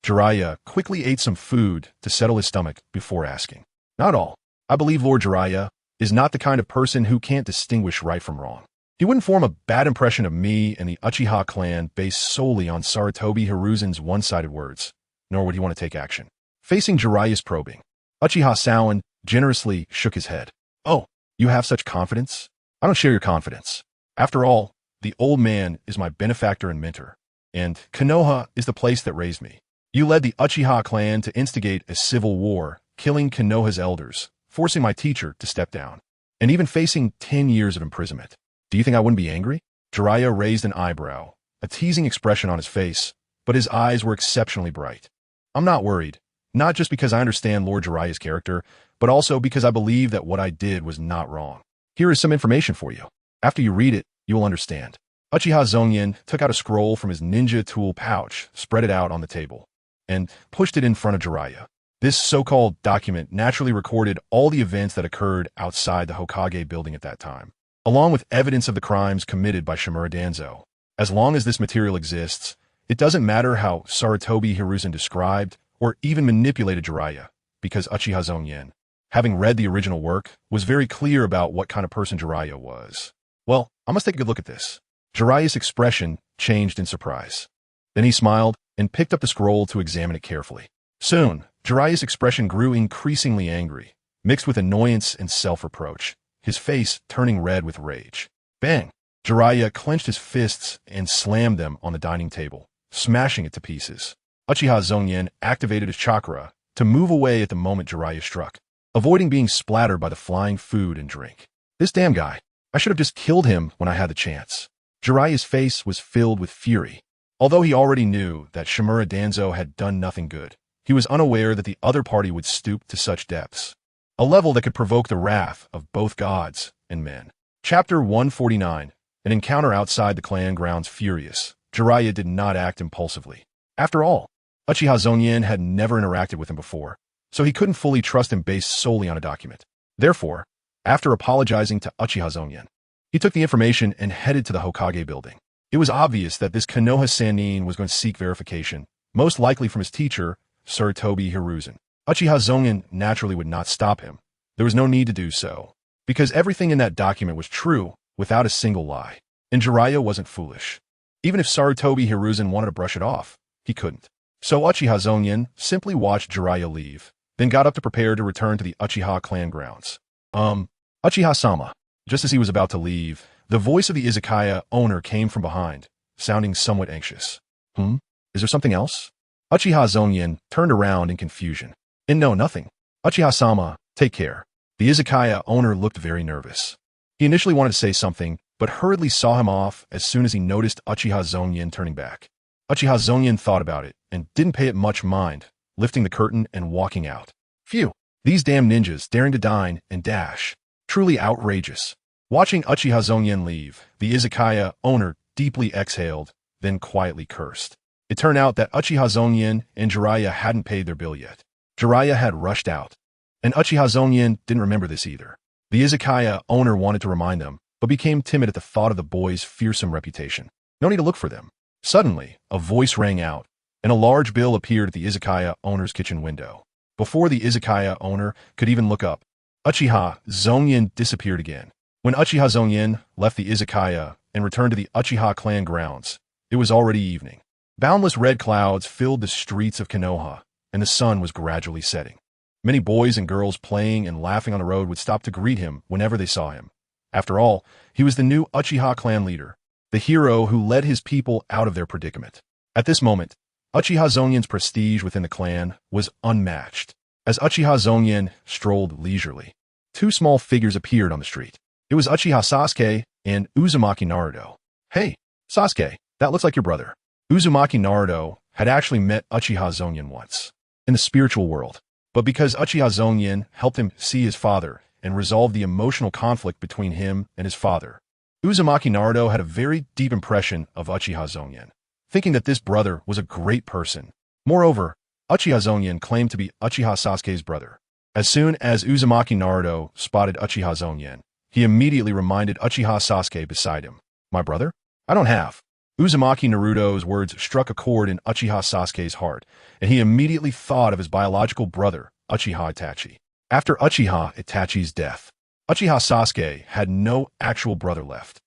Jiraiya quickly ate some food to settle his stomach before asking. Not all. I believe Lord Jiraiya is not the kind of person who can't distinguish right from wrong. He wouldn't form a bad impression of me and the Uchiha clan based solely on Sarutobi Hiruzen's one-sided words, nor would he want to take action. Facing Jiraiya's probing, Uchiha Zongyan generously shook his head. Oh, you have such confidence? I don't share your confidence. After all, the old man is my benefactor and mentor, and Konoha is the place that raised me. You led the Uchiha clan to instigate a civil war, killing Konoha's elders, forcing my teacher to step down, and even facing 10 years of imprisonment. Do you think I wouldn't be angry? Jiraiya raised an eyebrow, a teasing expression on his face, but his eyes were exceptionally bright. I'm not worried, not just because I understand Lord Jiraiya's character, but also because I believe that what I did was not wrong. Here is some information for you. After you read it, you will understand. Uchiha Zongyan took out a scroll from his ninja tool pouch, spread it out on the table, and pushed it in front of Jiraiya. This so-called document naturally recorded all the events that occurred outside the Hokage building at that time, along with evidence of the crimes committed by Shimura Danzo. As long as this material exists, it doesn't matter how Sarutobi Hiruzen described or even manipulated Jiraiya, because Uchiha Zongyan, having read the original work, was very clear about what kind of person Jiraiya was. Well, I must take a good look at this. Jiraiya's expression changed in surprise. Then he smiled and picked up the scroll to examine it carefully. Soon, Jiraiya's expression grew increasingly angry, mixed with annoyance and self-reproach, his face turning red with rage. Bang! Jiraiya clenched his fists and slammed them on the dining table, smashing it to pieces. Uchiha Zongyan activated his chakra to move away at the moment Jiraiya struck, avoiding being splattered by the flying food and drink. This damn guy. I should have just killed him when I had the chance. Jiraiya's face was filled with fury. Although he already knew that Shimura Danzo had done nothing good, he was unaware that the other party would stoop to such depths, a level that could provoke the wrath of both gods and men. Chapter 149. An encounter outside the clan grounds. Furious, Jiraiya did not act impulsively. After all, Uchiha Zongyan had never interacted with him before, so he couldn't fully trust him based solely on a document. Therefore, after apologizing to Uchiha Zongyan, he took the information and headed to the Hokage building. It was obvious that this Konoha Sannin was going to seek verification, most likely from his teacher, Sarutobi Hiruzen. Uchiha Zongyan naturally would not stop him. There was no need to do so, because everything in that document was true without a single lie. And Jiraiya wasn't foolish. Even if Sarutobi Hiruzen wanted to brush it off, he couldn't. So Uchiha Zongyan simply watched Jiraiya leave, then got up to prepare to return to the Uchiha clan grounds. Uchiha-sama. Just as he was about to leave, the voice of the izakaya owner came from behind, sounding somewhat anxious. Is there something else? Uchiha Zongyan turned around in confusion. And no, nothing. Uchiha-sama, take care. The izakaya owner looked very nervous. He initially wanted to say something, but hurriedly saw him off as soon as he noticed Uchiha Zongyan turning back. Uchiha Zongyan thought about it and didn't pay it much mind, lifting the curtain and walking out. Phew, these damn ninjas daring to dine and dash. Truly outrageous. Watching Uchiha Zongyan leave, the izakaya owner deeply exhaled, then quietly cursed. It turned out that Uchiha Zongyan and Jiraiya hadn't paid their bill yet. Jiraiya had rushed out, and Uchiha Zongyan didn't remember this either. The izakaya owner wanted to remind them, but became timid at the thought of the boys' fearsome reputation. No need to look for them. Suddenly, a voice rang out, and a large bill appeared at the izakaya owner's kitchen window. Before the izakaya owner could even look up, Uchiha Zongyan disappeared again. When Uchiha Zongyan left the izakaya and returned to the Uchiha clan grounds, it was already evening. Boundless red clouds filled the streets of Konoha, and the sun was gradually setting. Many boys and girls playing and laughing on the road would stop to greet him whenever they saw him. After all, he was the new Uchiha clan leader, the hero who led his people out of their predicament. At this moment, Uchiha Zongyan's prestige within the clan was unmatched. As Uchiha Zongyan strolled leisurely, two small figures appeared on the street. It was Uchiha Sasuke and Uzumaki Naruto. Hey, Sasuke, that looks like your brother. Uzumaki Naruto had actually met Uchiha Zongyan once, in the spiritual world, but because Uchiha Zongyan helped him see his father and resolve the emotional conflict between him and his father, Uzumaki Naruto had a very deep impression of Uchiha Zongyan, thinking that this brother was a great person. Moreover, Uchiha Zongyan claimed to be Uchiha Sasuke's brother. As soon as Uzumaki Naruto spotted Uchiha Zongyan, he immediately reminded Uchiha Sasuke beside him. My brother? I don't have. Uzumaki Naruto's words struck a chord in Uchiha Sasuke's heart, and he immediately thought of his biological brother, Uchiha Itachi. After Uchiha Itachi's death, Uchiha Sasuke had no actual brother left.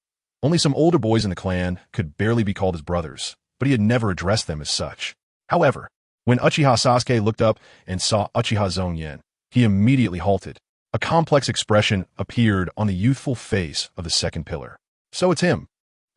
Only some older boys in the clan could barely be called his brothers, but he had never addressed them as such. However, when Uchiha Sasuke looked up and saw Uchiha Zongyan, he immediately halted. A complex expression appeared on the youthful face of the second pillar. So it's him.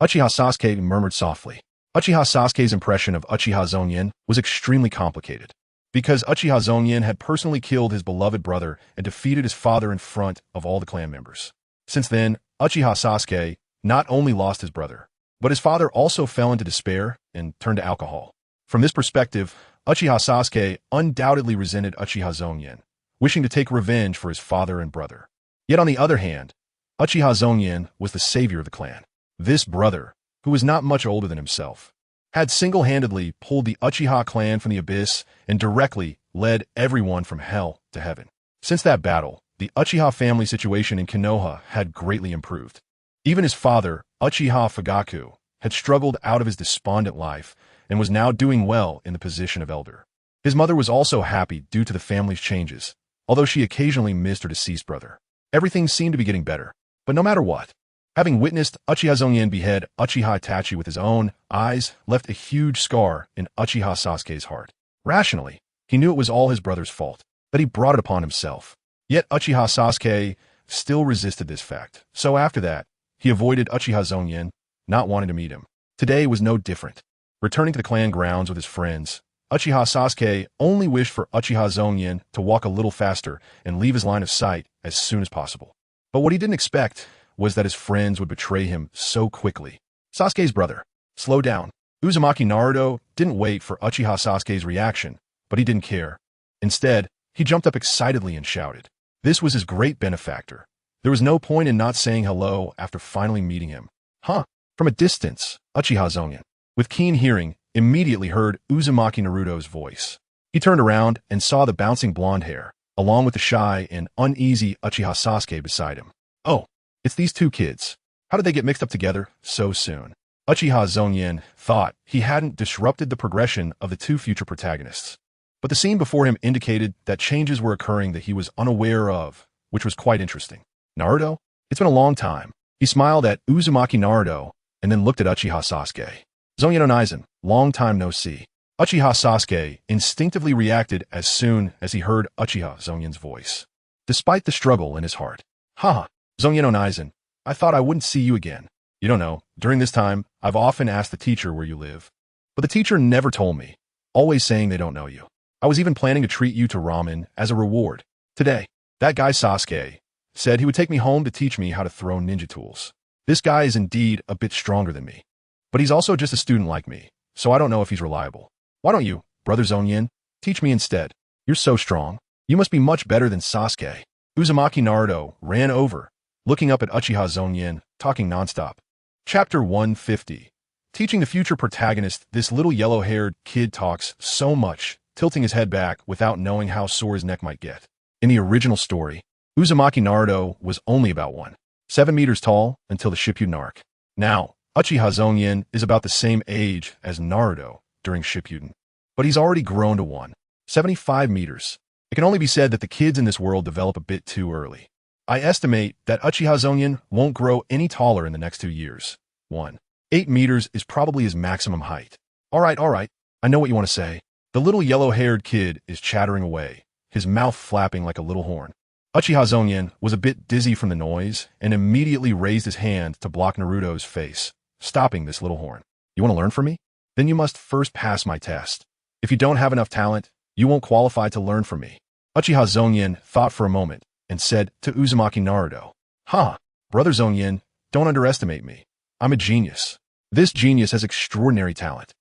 Uchiha Sasuke murmured softly. Uchiha Sasuke's impression of Uchiha Zongyan was extremely complicated, because Uchiha Zongyan had personally killed his beloved brother and defeated his father in front of all the clan members. Since then, Uchiha Sasuke not only lost his brother, but his father also fell into despair and turned to alcohol. From this perspective, Uchiha Sasuke undoubtedly resented Uchiha Zongyan, wishing to take revenge for his father and brother. Yet on the other hand, Uchiha Zongyan was the savior of the clan. This brother, who was not much older than himself, had single-handedly pulled the Uchiha clan from the abyss and directly led everyone from hell to heaven. Since that battle, the Uchiha family situation in Konoha had greatly improved. Even his father, Uchiha Fugaku, had struggled out of his despondent life and was now doing well in the position of elder. His mother was also happy due to the family's changes, although she occasionally missed her deceased brother. Everything seemed to be getting better, but no matter what, having witnessed Uchiha Zongyan behead Uchiha Itachi with his own eyes left a huge scar in Uchiha Sasuke's heart. Rationally, he knew it was all his brother's fault, that he brought it upon himself. Yet Uchiha Sasuke still resisted this fact, so after that, he avoided Uchiha Zongyan, not wanting to meet him. Today was no different. Returning to the clan grounds with his friends, Uchiha Sasuke only wished for Uchiha Zongyan to walk a little faster and leave his line of sight as soon as possible. But what he didn't expect was that his friends would betray him so quickly. Sasuke's brother, slow down. Uzumaki Naruto didn't wait for Uchiha Sasuke's reaction, but he didn't care. Instead, he jumped up excitedly and shouted. This was his great benefactor. There was no point in not saying hello after finally meeting him. From a distance, Uchiha Zongyan, with keen hearing, immediately heard Uzumaki Naruto's voice. He turned around and saw the bouncing blonde hair, along with the shy and uneasy Uchiha Sasuke beside him. Oh, it's these two kids. How did they get mixed up together so soon? Uchiha Zongyan thought he hadn't disrupted the progression of the two future protagonists. But the scene before him indicated that changes were occurring that he was unaware of, which was quite interesting. Naruto? It's been a long time. He smiled at Uzumaki Naruto and then looked at Uchiha Sasuke. Zongyan Onaizen, long time no see. Uchiha Sasuke instinctively reacted as soon as he heard Uchiha Zongyan's voice, despite the struggle in his heart. Zongyan Onaizen, I thought I wouldn't see you again. You don't know, during this time, I've often asked the teacher where you live. But the teacher never told me, always saying they don't know you. I was even planning to treat you to ramen as a reward. Today, that guy Sasuke said he would take me home to teach me how to throw ninja tools. This guy is indeed a bit stronger than me. But he's also just a student like me, so I don't know if he's reliable. Why don't you, Brother Zongyan, teach me instead? You're so strong. You must be much better than Sasuke. Uzumaki Naruto ran over, looking up at Uchiha Zongyan, talking nonstop. Chapter 150. Teaching the future protagonist, this little yellow-haired kid talks so much, tilting his head back without knowing how sore his neck might get. In the original story, Uzumaki Naruto was only about 7 meters tall until the Shippuden arc. Now, Uchiha Zongyan is about the same age as Naruto during Shippuden, but he's already grown to 75 meters. It can only be said that the kids in this world develop a bit too early. I estimate that Uchiha Zongyan won't grow any taller in the next 2 years. 8 meters is probably his maximum height. All right, I know what you want to say. The little yellow-haired kid is chattering away, his mouth flapping like a little horn. Uchiha Zongyan was a bit dizzy from the noise and immediately raised his hand to block Naruto's face, stopping this little horn. You want to learn from me? Then you must first pass my test. If you don't have enough talent, you won't qualify to learn from me. Uchiha Zongyan thought for a moment and said to Uzumaki Naruto, Brother Zongyan, don't underestimate me. I'm a genius. This genius has extraordinary talent.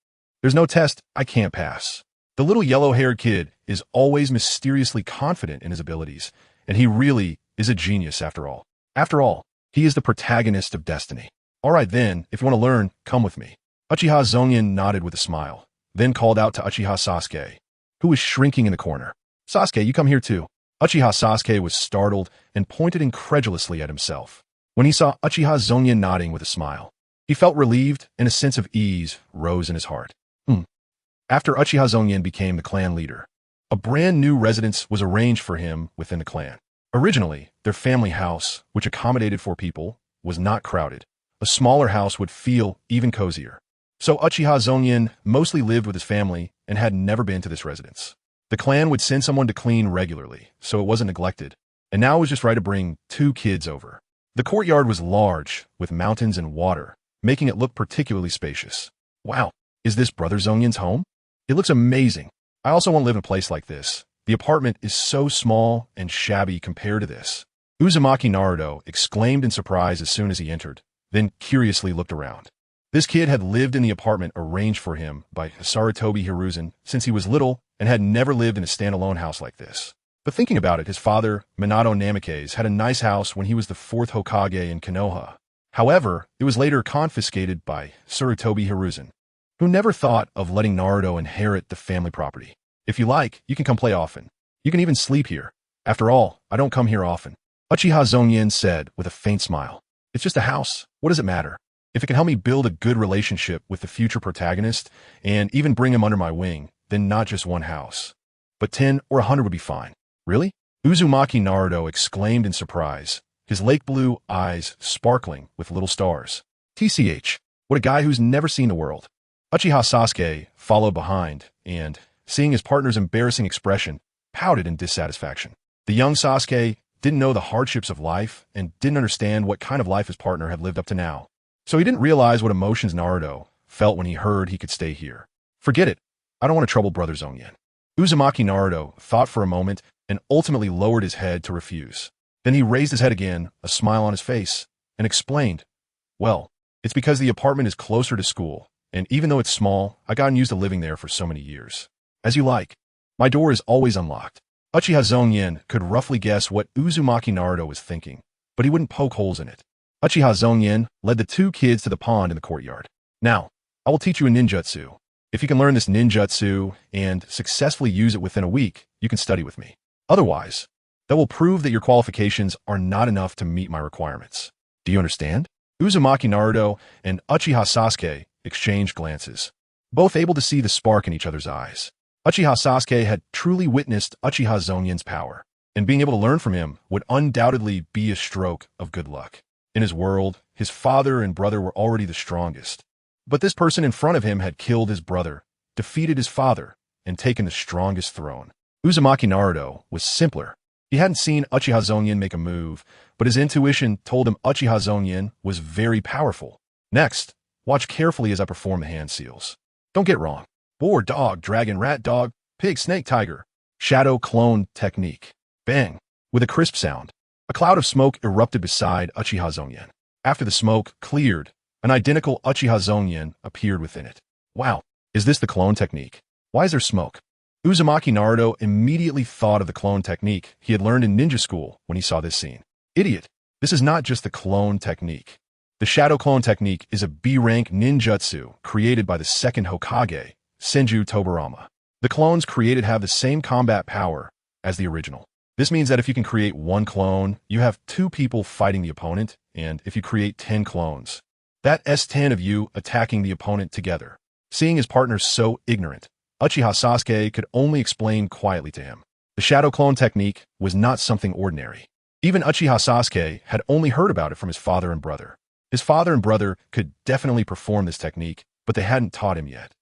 There's no test I can't pass. The little yellow-haired kid is always mysteriously confident in his abilities, and he really is a genius after all. After all, he is the protagonist of destiny. All right then, if you want to learn, come with me. Uchiha Zongyan nodded with a smile, then called out to Uchiha Sasuke, who was shrinking in the corner. Sasuke, you come here too. Uchiha Sasuke was startled and pointed incredulously at himself. When he saw Uchiha Zongyan nodding with a smile, he felt relieved and a sense of ease rose in his heart. After Uchiha Zongyan became the clan leader, a brand new residence was arranged for him within the clan. Originally, their family house, which accommodated 4 people, was not crowded. A smaller house would feel even cozier. So Uchiha Zongyan mostly lived with his family and had never been to this residence. The clan would send someone to clean regularly, so it wasn't neglected, and now it was just right to bring 2 kids over. The courtyard was large, with mountains and water, making it look particularly spacious. Wow, is this Brother Zongyan's home? It looks amazing. I also want to live in a place like this. The apartment is so small and shabby compared to this. Uzumaki Naruto exclaimed in surprise as soon as he entered, then curiously looked around. This kid had lived in the apartment arranged for him by Sarutobi Hiruzen since he was little and had never lived in a standalone house like this. But thinking about it, his father, Minato Namikaze, had a nice house when he was the 4th Hokage in Konoha. However, it was later confiscated by Sarutobi Hiruzen, who never thought of letting Naruto inherit the family property. If you like, you can come play often. You can even sleep here. After all, I don't come here often. Uchiha Zongyan said with a faint smile. It's just a house. What does it matter? If it can help me build a good relationship with the future protagonist and even bring him under my wing, then not just 1 house. But 10 or 100 would be fine. Really? Uzumaki Naruto exclaimed in surprise, his lake blue eyes sparkling with little stars. TCH, what a guy who's never seen the world. Uchiha Sasuke followed behind and, seeing his partner's embarrassing expression, pouted in dissatisfaction. The young Sasuke didn't know the hardships of life and didn't understand what kind of life his partner had lived up to now. So he didn't realize what emotions Naruto felt when he heard he could stay here. Forget it. I don't want to trouble Brother Zongyan. Uzumaki Naruto thought for a moment and ultimately lowered his head to refuse. Then he raised his head again, a smile on his face, and explained, Well, it's because the apartment is closer to school, and even though it's small, I gotten used to living there for so many years. As you like. My door is always unlocked. Uchiha Zongyan could roughly guess what Uzumaki Naruto was thinking, but he wouldn't poke holes in it. Uchiha Zongyan led the 2 kids to the pond in the courtyard. Now, I will teach you a ninjutsu. If you can learn this ninjutsu and successfully use it within a week, you can study with me. Otherwise, that will prove that your qualifications are not enough to meet my requirements. Do you understand? Uzumaki Naruto and Uchiha Sasuke exchanged glances, both able to see the spark in each other's eyes. Uchiha Sasuke had truly witnessed Uchiha Zongyan's power, and being able to learn from him would undoubtedly be a stroke of good luck. In his world, his father and brother were already the strongest. But this person in front of him had killed his brother, defeated his father, and taken the strongest throne. Uzumaki Naruto was simpler. He hadn't seen Uchiha Zongyan make a move, but his intuition told him Uchiha Zongyan was very powerful. Next, watch carefully as I perform the hand seals. Don't get wrong. Boar, dog, dragon, rat, dog, pig, snake, tiger. Shadow clone technique. Bang. With a crisp sound, a cloud of smoke erupted beside Uchiha Zongyan. After the smoke cleared, an identical Uchiha Zongyan appeared within it. Wow, Is this the clone technique? Why is there smoke? Uzumaki Naruto immediately thought of the clone technique he had learned in ninja school when he saw this scene. Idiot! This is not just the clone technique. The shadow clone technique is a B-rank ninjutsu created by the second Hokage, Senju Tobirama. The clones created have the same combat power as the original. This means that if you can create one clone, you have two people fighting the opponent, and if you create 10 clones, that's 10 of you attacking the opponent together. Seeing his partner so ignorant, Uchiha Sasuke could only explain quietly to him. The shadow clone technique was not something ordinary. Even Uchiha Sasuke had only heard about it from his father and brother. His father and brother could definitely perform this technique, but they hadn't taught him yet.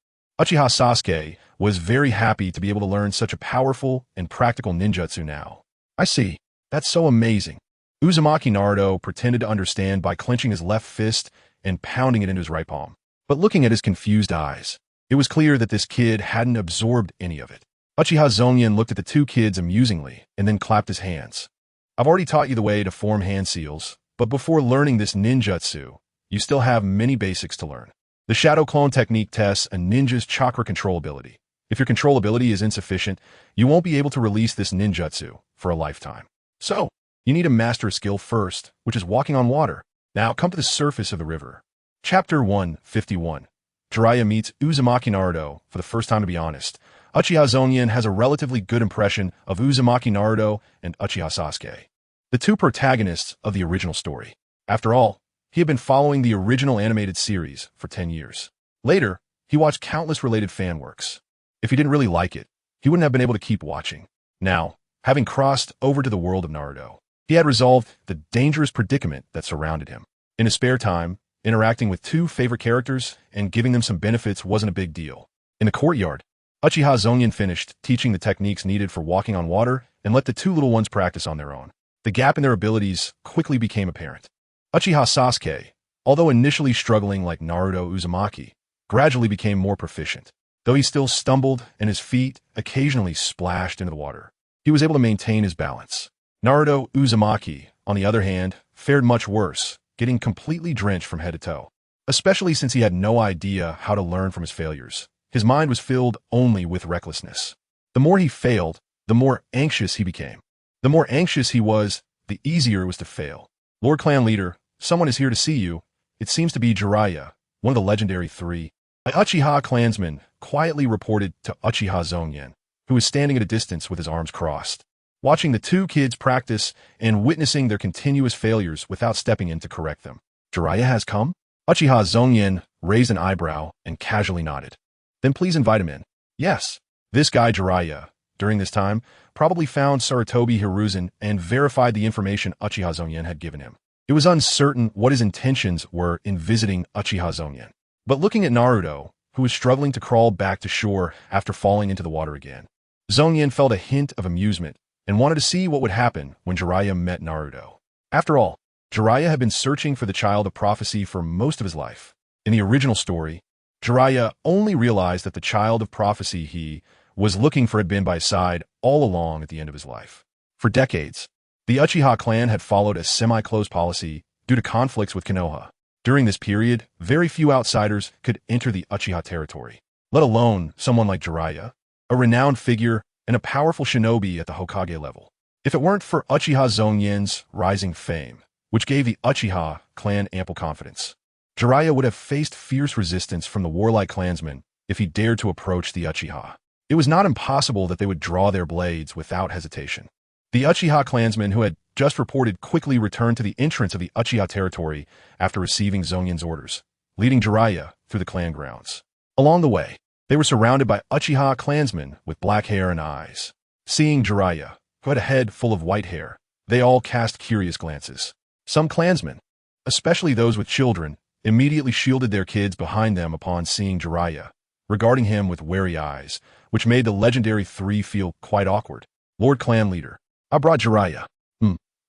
Uchiha Sasuke was very happy to be able to learn such a powerful and practical ninjutsu now. I see. That's so amazing. Uzumaki Naruto pretended to understand by clenching his left fist and pounding it into his right palm. But looking at his confused eyes, it was clear that this kid hadn't absorbed any of it. Uchiha Zongyan looked at the two kids amusingly and then clapped his hands. I've already taught you the way to form hand seals, but before learning this ninjutsu, you still have many basics to learn. The shadow clone technique tests a ninja's chakra control ability. If your control ability is insufficient, you won't be able to release this ninjutsu for a lifetime. So, you need to master a skill first, which is walking on water. Now, come to the surface of the river. Chapter 151. Jiraiya meets Uzumaki Naruto for the first time. To be honest, Uchiha Zongyan has a relatively good impression of Uzumaki Naruto and Uchiha Sasuke, the two protagonists of the original story. After all, he had been following the original animated series for 10 years. Later, he watched countless related fan works. If he didn't really like it, he wouldn't have been able to keep watching. Now, having crossed over to the world of Naruto, he had resolved the dangerous predicament that surrounded him. In his spare time, interacting with two favorite characters and giving them some benefits wasn't a big deal. In the courtyard, Uchiha Zongyan finished teaching the techniques needed for walking on water and let the two little ones practice on their own. The gap in their abilities quickly became apparent. Uchiha Sasuke, although initially struggling like Naruto Uzumaki, gradually became more proficient. Though he still stumbled and his feet occasionally splashed into the water, he was able to maintain his balance. Naruto Uzumaki, on the other hand, fared much worse, getting completely drenched from head to toe. Especially since he had no idea how to learn from his failures. His mind was filled only with recklessness. The more he failed, the more anxious he became. The more anxious he was, the easier it was to fail. Lord Clan Leader, someone is here to see you. It seems to be Jiraiya, one of the legendary three. A Uchiha clansman quietly reported to Uchiha Zongyan, who was standing at a distance with his arms crossed, watching the two kids practice and witnessing their continuous failures without stepping in to correct them. Jiraiya has come? Uchiha Zongyan raised an eyebrow and casually nodded. Then please invite him in. Yes, this guy Jiraiya, during this time, probably found Sarutobi Hiruzen and verified the information Uchiha Zongyan had given him. It was uncertain what his intentions were in visiting Uchiha Zongyan. But looking at Naruto, who was struggling to crawl back to shore after falling into the water again, Zongyan felt a hint of amusement and wanted to see what would happen when Jiraiya met Naruto. After all, Jiraiya had been searching for the child of prophecy for most of his life. In the original story, Jiraiya only realized that the child of prophecy he was looking for had been by his side all along at the end of his life. For decades, the Uchiha clan had followed a semi-closed policy due to conflicts with Konoha. During this period, very few outsiders could enter the Uchiha territory, let alone someone like Jiraiya, a renowned figure and a powerful shinobi at the Hokage level. If it weren't for Uchiha Zongyan's rising fame, which gave the Uchiha clan ample confidence, Jiraiya would have faced fierce resistance from the warlike clansmen if he dared to approach the Uchiha. It was not impossible that they would draw their blades without hesitation. The Uchiha clansmen who had just reported quickly returned to the entrance of the Uchiha territory after receiving Zongyan's orders, leading Jiraiya through the clan grounds. Along the way, they were surrounded by Uchiha clansmen with black hair and eyes. Seeing Jiraiya, who had a head full of white hair, they all cast curious glances. Some clansmen, especially those with children, immediately shielded their kids behind them upon seeing Jiraiya, regarding him with wary eyes, which made the legendary three feel quite awkward. Lord Clan Leader, I brought Jiraiya.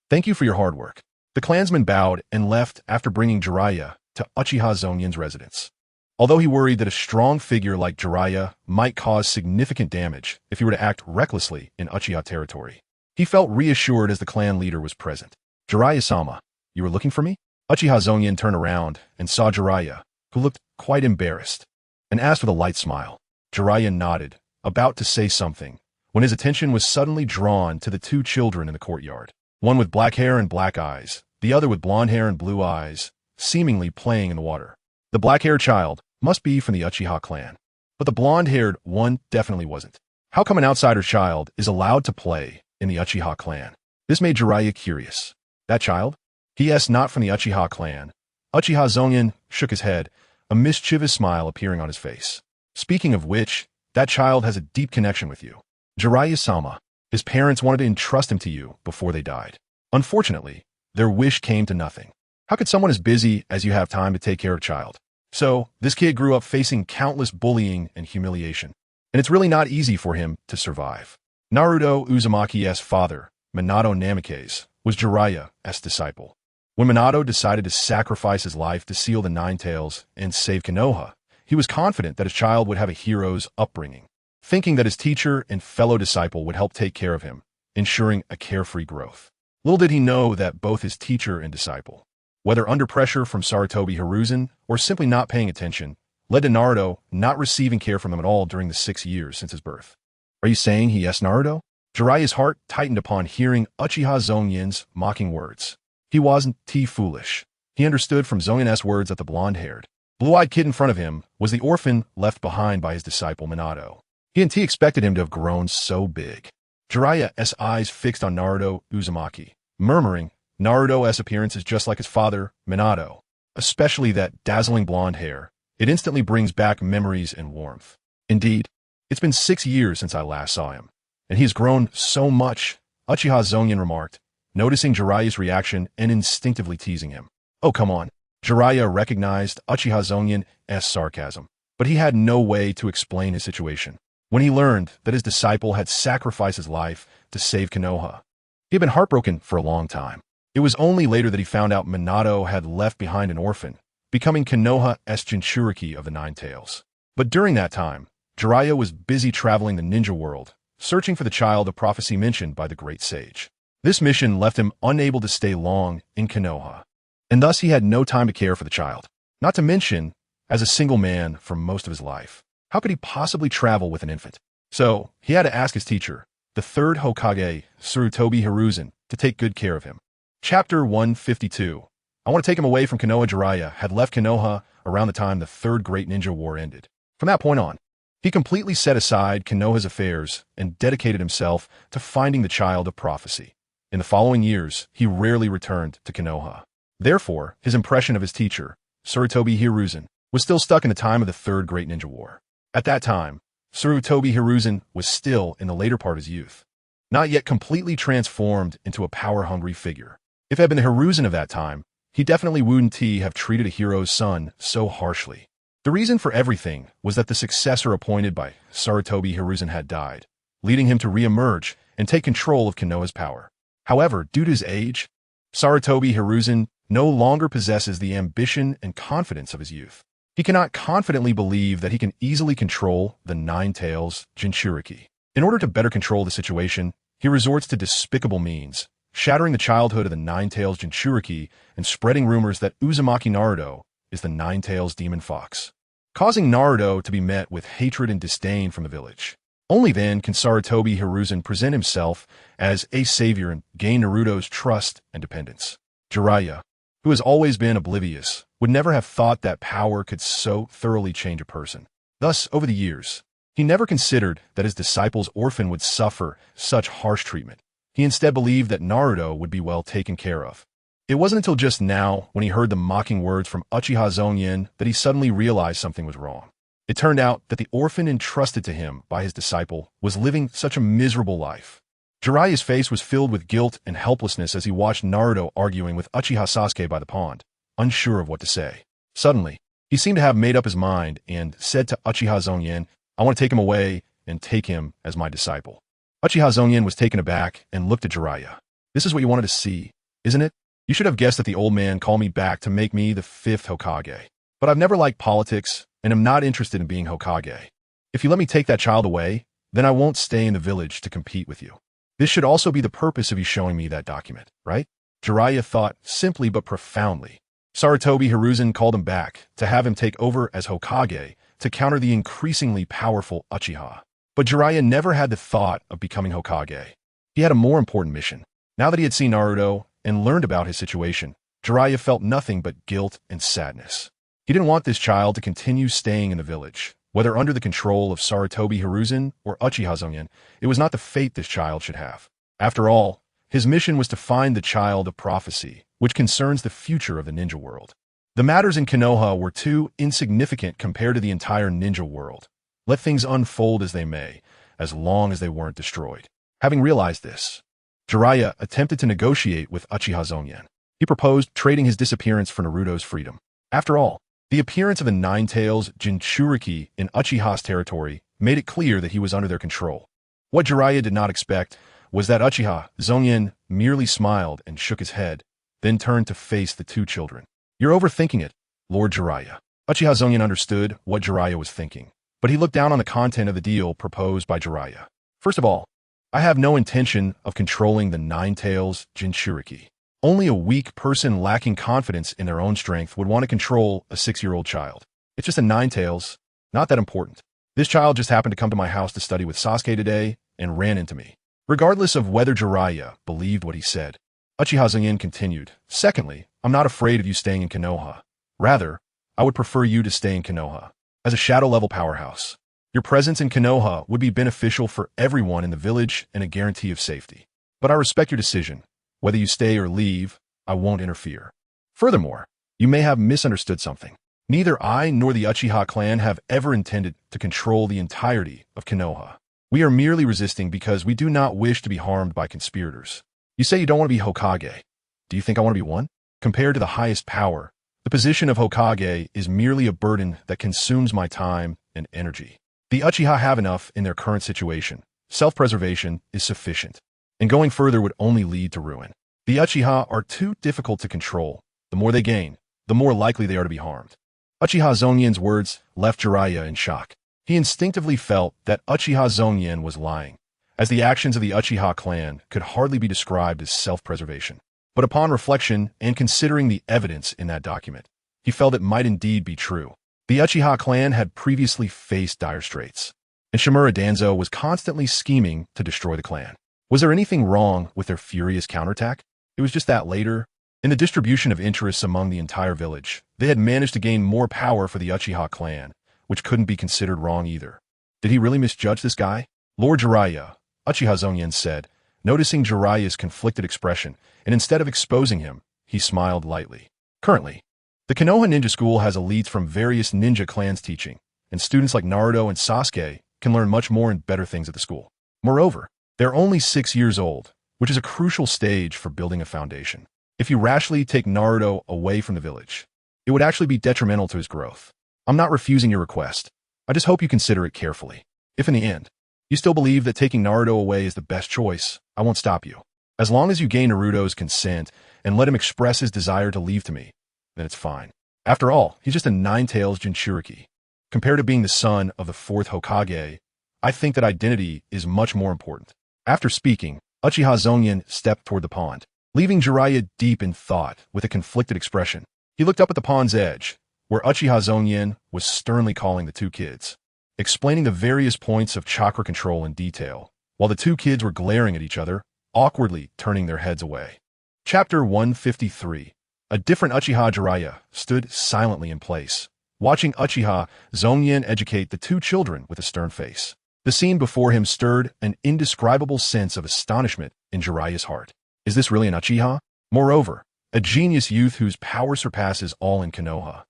Thank you for your hard work. The clansman bowed and left after bringing Jiraiya to Uchiha Zongyan's residence. Although he worried that a strong figure like Jiraiya might cause significant damage if he were to act recklessly in Uchiha territory, he felt reassured as the clan leader was present. Jiraiya-sama, you were looking for me? Uchiha Zongyan turned around and saw Jiraiya, who looked quite embarrassed. and asked with a light smile. Jiraiya nodded, about to say something, when his attention was suddenly drawn to the two children in the courtyard. One with black hair and black eyes, the other with blonde hair and blue eyes, seemingly playing in the water. The black-haired child must be from the Uchiha clan. But the blonde-haired one definitely wasn't. How come an outsider child is allowed to play in the Uchiha clan? This made Jiraiya curious. That child? He asked, not from the Uchiha clan. Uchiha Zongyan shook his head, a mischievous smile appearing on his face. Speaking of which, that child has a deep connection with you. Jiraiya-sama, his parents wanted to entrust him to you before they died. Unfortunately, their wish came to nothing. How could someone as busy as you have time to take care of a child? So, this kid grew up facing countless bullying and humiliation. And it's really not easy for him to survive. Naruto Uzumaki's father, Minato Namikaze, was Jiraiya's disciple. When Minato decided to sacrifice his life to seal the Nine Tails and save Konoha, he was confident that his child would have a hero's upbringing, thinking that his teacher and fellow disciple would help take care of him, ensuring a carefree growth. Little did he know that both his teacher and disciple, whether under pressure from Sarutobi Hiruzen or simply not paying attention, led to Naruto not receiving care from them at all during the 6 years since his birth. Are you saying he asked Naruto? Jiraiya's heart tightened upon hearing Uchiha Zongyan's mocking words. He wasn't foolish. He understood from Zongyan's words that the blonde-haired, blue-eyed kid in front of him was the orphan left behind by his disciple Minato. He and T expected him to have grown so big. Jiraiya's eyes fixed on Naruto Uzumaki, murmuring, Naruto's appearance is just like his father, Minato, especially that dazzling blonde hair. It instantly brings back memories and warmth. Indeed, it's been 6 years since I last saw him, and he has grown so much, Uchiha Zongyan remarked, noticing Jiraiya's reaction and instinctively teasing him. Oh, come on. Jiraiya recognized Uchiha Zongyan's sarcasm, but he had no way to explain his situation. When he learned that his disciple had sacrificed his life to save Konoha, he had been heartbroken for a long time. It was only later that he found out Minato had left behind an orphan, becoming Konoha's Jinchuriki of the Nine Tails. But during that time, Jiraiya was busy traveling the ninja world, searching for the child of prophecy mentioned by the great sage. This mission left him unable to stay long in Konoha, and thus he had no time to care for the child. Not to mention, as a single man for most of his life, how could he possibly travel with an infant? So, he had to ask his teacher, the third Hokage, Sarutobi Hiruzen, to take good care of him. Chapter 152. I want to take him away from Konoha. Jiraiya had left Konoha around the time the Third Great Ninja War ended. From that point on, he completely set aside Konoha's affairs and dedicated himself to finding the child of prophecy. In the following years, he rarely returned to Konoha. Therefore, his impression of his teacher, Sarutobi Hiruzen, was still stuck in the time of the Third Great Ninja War. At that time, Sarutobi Hiruzen was still in the later part of his youth, not yet completely transformed into a power-hungry figure. If it had been the Hiruzen of that time, he definitely wouldn't have treated a hero's son so harshly. The reason for everything was that the successor appointed by Sarutobi Hiruzen had died, leading him to re-emerge and take control of Konoha's power. However, due to his age, Sarutobi Hiruzen no longer possesses the ambition and confidence of his youth. He cannot confidently believe that he can easily control the Nine Tails Jinchuriki. In order to better control the situation, he resorts to despicable means, shattering the childhood of the Nine Tails Jinchuriki and spreading rumors that Uzumaki Naruto is the Nine Tails Demon Fox, causing Naruto to be met with hatred and disdain from the village. Only then can Sarutobi Hiruzen present himself as a savior and gain Naruto's trust and dependence. Jiraiya, who has always been oblivious, would never have thought that power could so thoroughly change a person. Thus, over the years, he never considered that his disciple's orphan would suffer such harsh treatment. He instead believed that Naruto would be well taken care of. It wasn't until just now, when he heard the mocking words from Uchiha Zongyan, that he suddenly realized something was wrong. It turned out that the orphan entrusted to him by his disciple was living such a miserable life. Jiraiya's face was filled with guilt and helplessness as he watched Naruto arguing with Uchiha Sasuke by the pond, unsure of what to say. Suddenly, he seemed to have made up his mind and said to Uchiha Zongyan, I want to take him away and take him as my disciple. Uchiha Zongyan was taken aback and looked at Jiraiya. This is what you wanted to see, isn't it? You should have guessed that the old man called me back to make me the 5th Hokage. But I've never liked politics and am not interested in being Hokage. If you let me take that child away, then I won't stay in the village to compete with you. This should also be the purpose of you showing me that document, right? Jiraiya thought simply but profoundly. Sarutobi Hiruzen called him back to have him take over as Hokage to counter the increasingly powerful Uchiha. But Jiraiya never had the thought of becoming Hokage. He had a more important mission. Now that he had seen Naruto and learned about his situation, Jiraiya felt nothing but guilt and sadness. He didn't want this child to continue staying in the village. Whether under the control of Sarutobi Hiruzen or Uchiha Zongyan, it was not the fate this child should have. After all, his mission was to find the child of prophecy, which concerns the future of the ninja world. The matters in Konoha were too insignificant compared to the entire ninja world. Let things unfold as they may, as long as they weren't destroyed. Having realized this, Jiraiya attempted to negotiate with Uchiha Zongyan. He proposed trading his disappearance for Naruto's freedom. After all, the appearance of the Nine-Tails Jinchuriki in Uchiha's territory made it clear that he was under their control. What Jiraiya did not expect was that Uchiha Zongyan merely smiled and shook his head, then turned to face the two children. "You're overthinking it, Lord Jiraiya." Uchiha Zongyan understood what Jiraiya was thinking, but he looked down on the content of the deal proposed by Jiraiya. "First of all, I have no intention of controlling the Nine-Tails Jinchuriki. Only a weak person lacking confidence in their own strength would want to control a 6-year-old child. It's just a Nine-Tails, not that important. This child just happened to come to my house to study with Sasuke today and ran into me." Regardless of whether Jiraiya believed what he said, Uchiha Zongyan continued, "Secondly, I'm not afraid of you staying in Konoha. Rather, I would prefer you to stay in Konoha as a shadow-level powerhouse. Your presence in Konoha would be beneficial for everyone in the village and a guarantee of safety. But I respect your decision. Whether you stay or leave, I won't interfere. Furthermore, you may have misunderstood something. Neither I nor the Uchiha clan have ever intended to control the entirety of Konoha. We are merely resisting because we do not wish to be harmed by conspirators. You say you don't want to be Hokage. Do you think I want to be one? Compared to the highest power, the position of Hokage is merely a burden that consumes my time and energy. The Uchiha have enough in their current situation. Self-preservation is sufficient, and going further would only lead to ruin. The Uchiha are too difficult to control. The more they gain, the more likely they are to be harmed." Uchiha Zongyan's words left Jiraiya in shock. He instinctively felt that Uchiha Zongyan was lying, as the actions of the Uchiha clan could hardly be described as self-preservation. But upon reflection and considering the evidence in that document, he felt it might indeed be true. The Uchiha clan had previously faced dire straits, and Shimura Danzo was constantly scheming to destroy the clan. Was there anything wrong with their furious counterattack? It was just that later, in the distribution of interests among the entire village, they had managed to gain more power for the Uchiha clan, which couldn't be considered wrong either. Did he really misjudge this guy? "Lord Jiraiya," Uchiha Zongyan said, noticing Jiraiya's conflicted expression, and instead of exposing him, he smiled lightly. "Currently, the Konoha Ninja School has elites from various ninja clans teaching, and students like Naruto and Sasuke can learn much more and better things at the school. Moreover, they're only 6 years old, which is a crucial stage for building a foundation. If you rashly take Naruto away from the village, it would actually be detrimental to his growth. I'm not refusing your request. I just hope you consider it carefully. If in the end, you still believe that taking Naruto away is the best choice, I won't stop you. As long as you gain Naruto's consent and let him express his desire to leave to me, then it's fine. After all, he's just a Nine-Tails Jinchuriki. Compared to being the son of the 4th Hokage, I think that identity is much more important." After speaking, Uchiha Zongyan stepped toward the pond, leaving Jiraiya deep in thought with a conflicted expression. He looked up at the pond's edge, where Uchiha Zongyan was sternly calling the two kids, explaining the various points of chakra control in detail, while the two kids were glaring at each other, awkwardly turning their heads away. Chapter 153. A different Uchiha. Jiraiya stood silently in place, watching Uchiha Zongyan educate the two children with a stern face. The scene before him stirred an indescribable sense of astonishment in Jiraiya's heart. Is this really an Uchiha? Moreover, a genius youth whose power surpasses all in Konoha,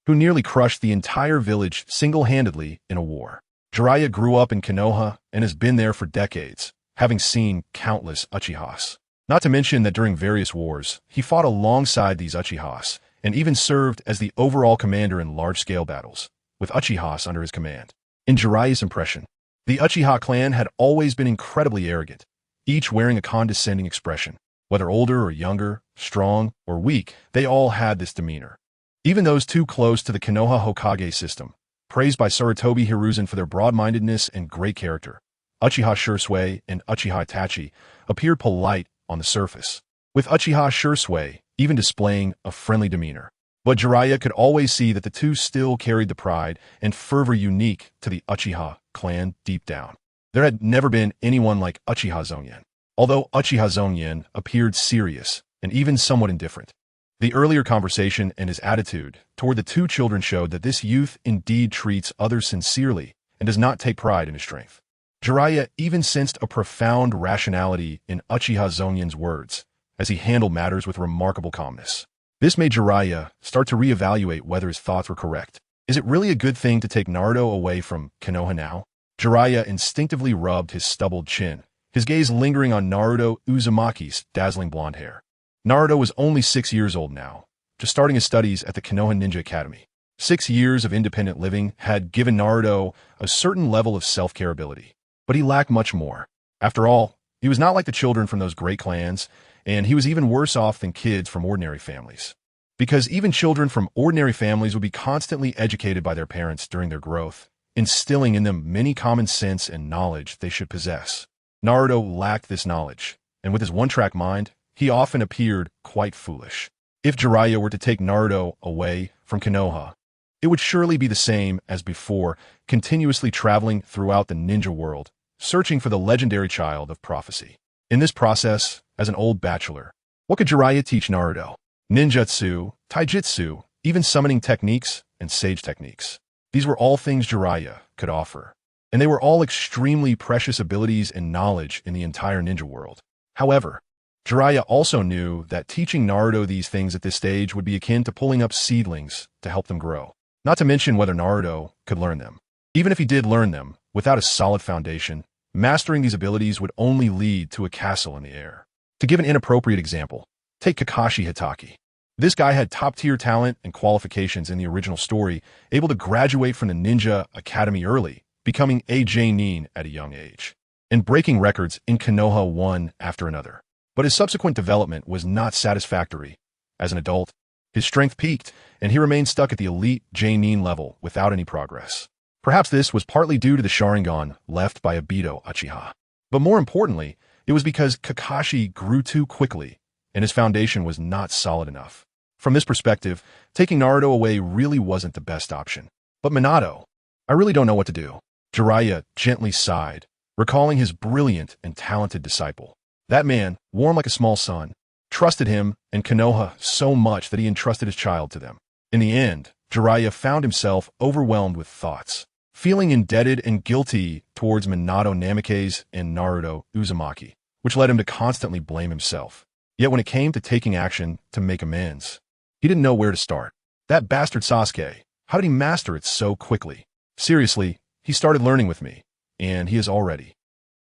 who nearly crushed the entire village single-handedly in a war. Jiraiya grew up in Konoha and has been there for decades, having seen countless Uchihas. Not to mention that during various wars, he fought alongside these Uchihas and even served as the overall commander in large-scale battles, with Uchihas under his command. In Jiraiya's impression, the Uchiha clan had always been incredibly arrogant, each wearing a condescending expression. Whether older or younger, strong or weak, they all had this demeanor. Even those too close to the Konoha Hokage system, praised by Sarutobi Hiruzen for their broad-mindedness and great character, Uchiha Shursui and Uchiha Itachi appeared polite on the surface, with Uchiha Shursui even displaying a friendly demeanor. But Jiraiya could always see that the two still carried the pride and fervor unique to the Uchiha clan deep down. There had never been anyone like Uchiha Zongyan. Although Uchiha Zongyan appeared serious and even somewhat indifferent, the earlier conversation and his attitude toward the two children showed that this youth indeed treats others sincerely and does not take pride in his strength. Jiraiya even sensed a profound rationality in Uchiha Zongyan's words as he handled matters with remarkable calmness. This made Jiraiya start to reevaluate whether his thoughts were correct. Is it really a good thing to take Naruto away from Konoha now? Jiraiya instinctively rubbed his stubbled chin, his gaze lingering on Naruto Uzumaki's dazzling blonde hair. Naruto was only 6 years old now, just starting his studies at the Konoha Ninja Academy. 6 years of independent living had given Naruto a certain level of self-care ability, but he lacked much more. After all, he was not like the children from those great clans, and he was even worse off than kids from ordinary families. Because even children from ordinary families would be constantly educated by their parents during their growth, instilling in them many common sense and knowledge they should possess. Naruto lacked this knowledge, and with his one-track mind, he often appeared quite foolish. If Jiraiya were to take Naruto away from Konoha, it would surely be the same as before, continuously traveling throughout the ninja world, searching for the legendary child of prophecy. In this process, as an old bachelor, what could Jiraiya teach Naruto? Ninjutsu, taijutsu, even summoning techniques and sage techniques. These were all things Jiraiya could offer, and they were all extremely precious abilities and knowledge in the entire ninja world. However, Jiraiya also knew that teaching Naruto these things at this stage would be akin to pulling up seedlings to help them grow, not to mention whether Naruto could learn them. Even if he did learn them, without a solid foundation, mastering these abilities would only lead to a castle in the air. To give an inappropriate example, take Kakashi Hitaki. This guy had top-tier talent and qualifications in the original story, able to graduate from the Ninja Academy early, becoming a J-nin at a young age, and breaking records in Konoha one after another. But his subsequent development was not satisfactory. As an adult, his strength peaked, and he remained stuck at the elite J-nin level without any progress. Perhaps this was partly due to the Sharingan left by Obito Uchiha. But more importantly, it was because Kakashi grew too quickly, and his foundation was not solid enough. From this perspective, taking Naruto away really wasn't the best option. But Minato, I really don't know what to do. Jiraiya gently sighed, recalling his brilliant and talented disciple. That man, warm like a small son, trusted him and Konoha so much that he entrusted his child to them. In the end, Jiraiya found himself overwhelmed with thoughts, feeling indebted and guilty towards Minato Namikaze and Naruto Uzumaki, which led him to constantly blame himself. Yet when it came to taking action to make amends, he didn't know where to start. That bastard Sasuke, how did he master it so quickly? Seriously, he started learning with me, and he is already.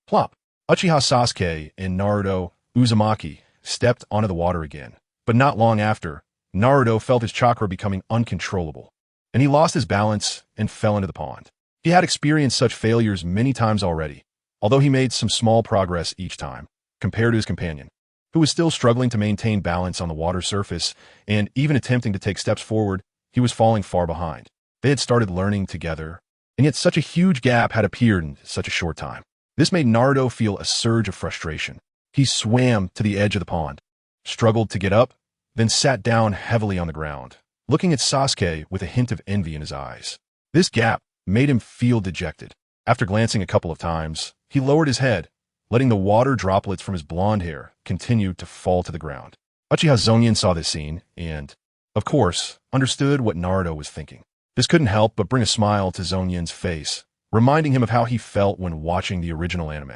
Plop. Uchiha Sasuke and Naruto Uzumaki stepped onto the water again, but not long after, Naruto felt his chakra becoming uncontrollable, and he lost his balance and fell into the pond. He had experienced such failures many times already, although he made some small progress each time, compared to his companion, who was still struggling to maintain balance on the water surface, and even attempting to take steps forward, he was falling far behind. They had started learning together, and yet such a huge gap had appeared in such a short time. This made Naruto feel a surge of frustration. He swam to the edge of the pond, struggled to get up, then sat down heavily on the ground, looking at Sasuke with a hint of envy in his eyes. This gap made him feel dejected. After glancing a couple of times, he lowered his head, letting the water droplets from his blonde hair continue to fall to the ground. Uchiha Zongyan saw this scene and, of course, understood what Naruto was thinking. This couldn't help but bring a smile to Zongyan's face, reminding him of how he felt when watching the original anime.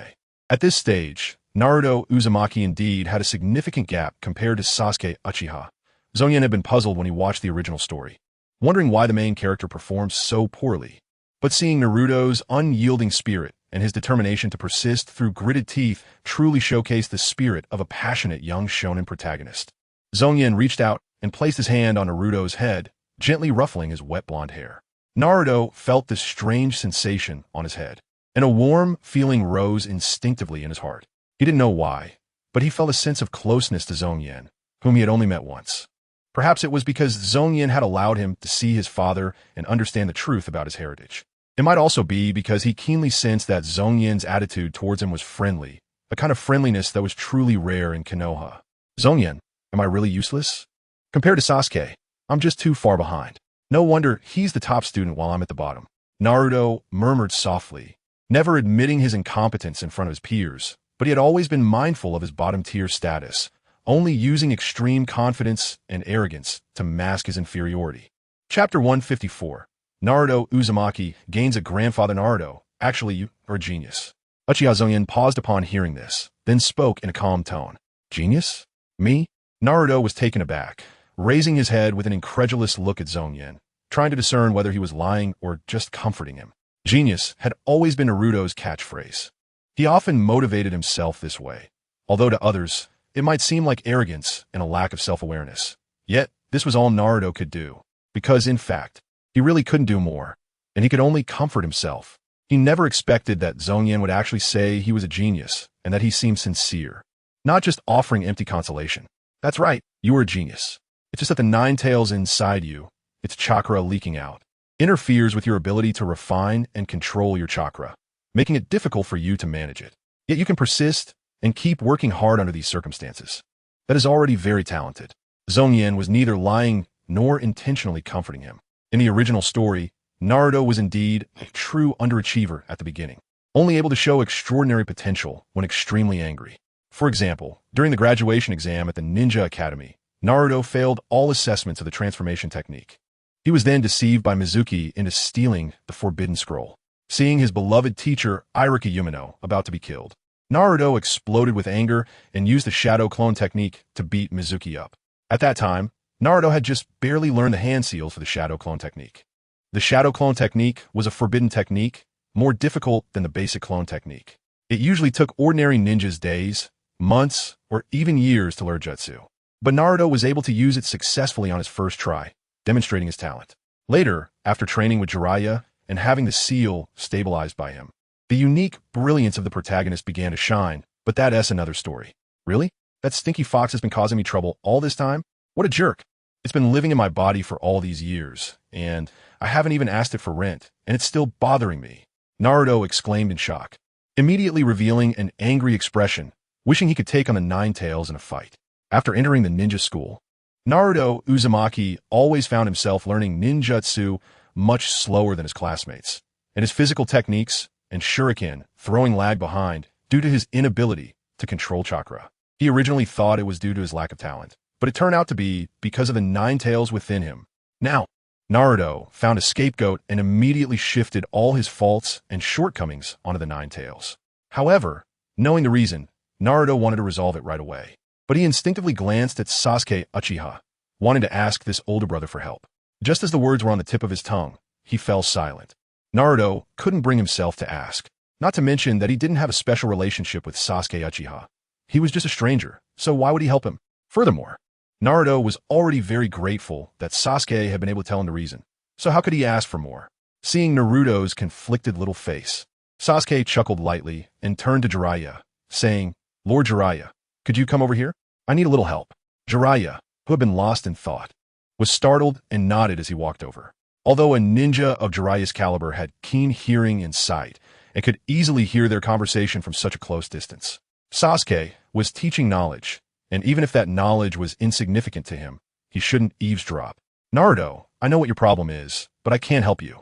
At this stage, Naruto Uzumaki indeed had a significant gap compared to Sasuke Uchiha. Zongyan had been puzzled when he watched the original story, wondering why the main character performed so poorly. But seeing Naruto's unyielding spirit and his determination to persist through gritted teeth truly showcased the spirit of a passionate young shonen protagonist. Zongyan reached out and placed his hand on Naruto's head, gently ruffling his wet blonde hair. Naruto felt this strange sensation on his head, and a warm feeling rose instinctively in his heart. He didn't know why, but he felt a sense of closeness to Zongyan, whom he had only met once. Perhaps it was because Zongyan had allowed him to see his father and understand the truth about his heritage. It might also be because he keenly sensed that Zongyan's attitude towards him was friendly, a kind of friendliness that was truly rare in Konoha. Zongyan, am I really useless? Compared to Sasuke, I'm just too far behind. No wonder he's the top student while I'm at the bottom. Naruto murmured softly, never admitting his incompetence in front of his peers, but he had always been mindful of his bottom-tier status, only using extreme confidence and arrogance to mask his inferiority. Chapter 154. Naruto Uzumaki gains a grandfather. Naruto, actually, you are a genius. Uchiha Zongyan paused upon hearing this, then spoke in a calm tone. Genius? Me? Naruto was taken aback, raising his head with an incredulous look at Zongyan, trying to discern whether he was lying or just comforting him. Genius had always been Naruto's catchphrase. He often motivated himself this way, although to others, it might seem like arrogance and a lack of self-awareness. Yet, this was all Naruto could do, because, in fact, he really couldn't do more, and he could only comfort himself. He never expected that Zongyan would actually say he was a genius and that he seemed sincere, not just offering empty consolation. That's right, you are a genius. It's just that the nine tails inside you, its chakra leaking out, interferes with your ability to refine and control your chakra, making it difficult for you to manage it. Yet you can persist and keep working hard under these circumstances. That is already very talented. Zongyan was neither lying nor intentionally comforting him. In the original story, Naruto was indeed a true underachiever at the beginning, only able to show extraordinary potential when extremely angry. For example, during the graduation exam at the Ninja Academy, Naruto failed all assessments of the transformation technique. He was then deceived by Mizuki into stealing the Forbidden Scroll. Seeing his beloved teacher, Iruka Umino, about to be killed, Naruto exploded with anger and used the Shadow Clone technique to beat Mizuki up. At that time, Naruto had just barely learned the hand seals for the Shadow Clone technique. The Shadow Clone technique was a forbidden technique, more difficult than the basic clone technique. It usually took ordinary ninjas days, months, or even years to learn jutsu. But Naruto was able to use it successfully on his first try, demonstrating his talent. Later, after training with Jiraiya and having the seal stabilized by him, the unique brilliance of the protagonist began to shine, but that's another story. Really? That stinky fox has been causing me trouble all this time? What a jerk. It's been living in my body for all these years, and I haven't even asked it for rent, and it's still bothering me. Naruto exclaimed in shock, immediately revealing an angry expression, wishing he could take on the Nine Tails in a fight. After entering the ninja school, Naruto Uzumaki always found himself learning ninjutsu much slower than his classmates, and his physical techniques and shuriken throwing lag behind due to his inability to control chakra. He originally thought it was due to his lack of talent, but it turned out to be because of the nine tails within him. Now, Naruto found a scapegoat and immediately shifted all his faults and shortcomings onto the nine tails. However, knowing the reason, Naruto wanted to resolve it right away. But he instinctively glanced at Sasuke Uchiha, wanting to ask this older brother for help. Just as the words were on the tip of his tongue, he fell silent. Naruto couldn't bring himself to ask, not to mention that he didn't have a special relationship with Sasuke Uchiha. He was just a stranger, so why would he help him? Furthermore, Naruto was already very grateful that Sasuke had been able to tell him the reason, so how could he ask for more? Seeing Naruto's conflicted little face, Sasuke chuckled lightly and turned to Jiraiya, saying, Lord Jiraiya, could you come over here? I need a little help. Jiraiya, who had been lost in thought, was startled and nodded as he walked over. Although a ninja of Jiraiya's caliber had keen hearing and sight and could easily hear their conversation from such a close distance, Sasuke was teaching knowledge, and even if that knowledge was insignificant to him, he shouldn't eavesdrop. Naruto, I know what your problem is, but I can't help you.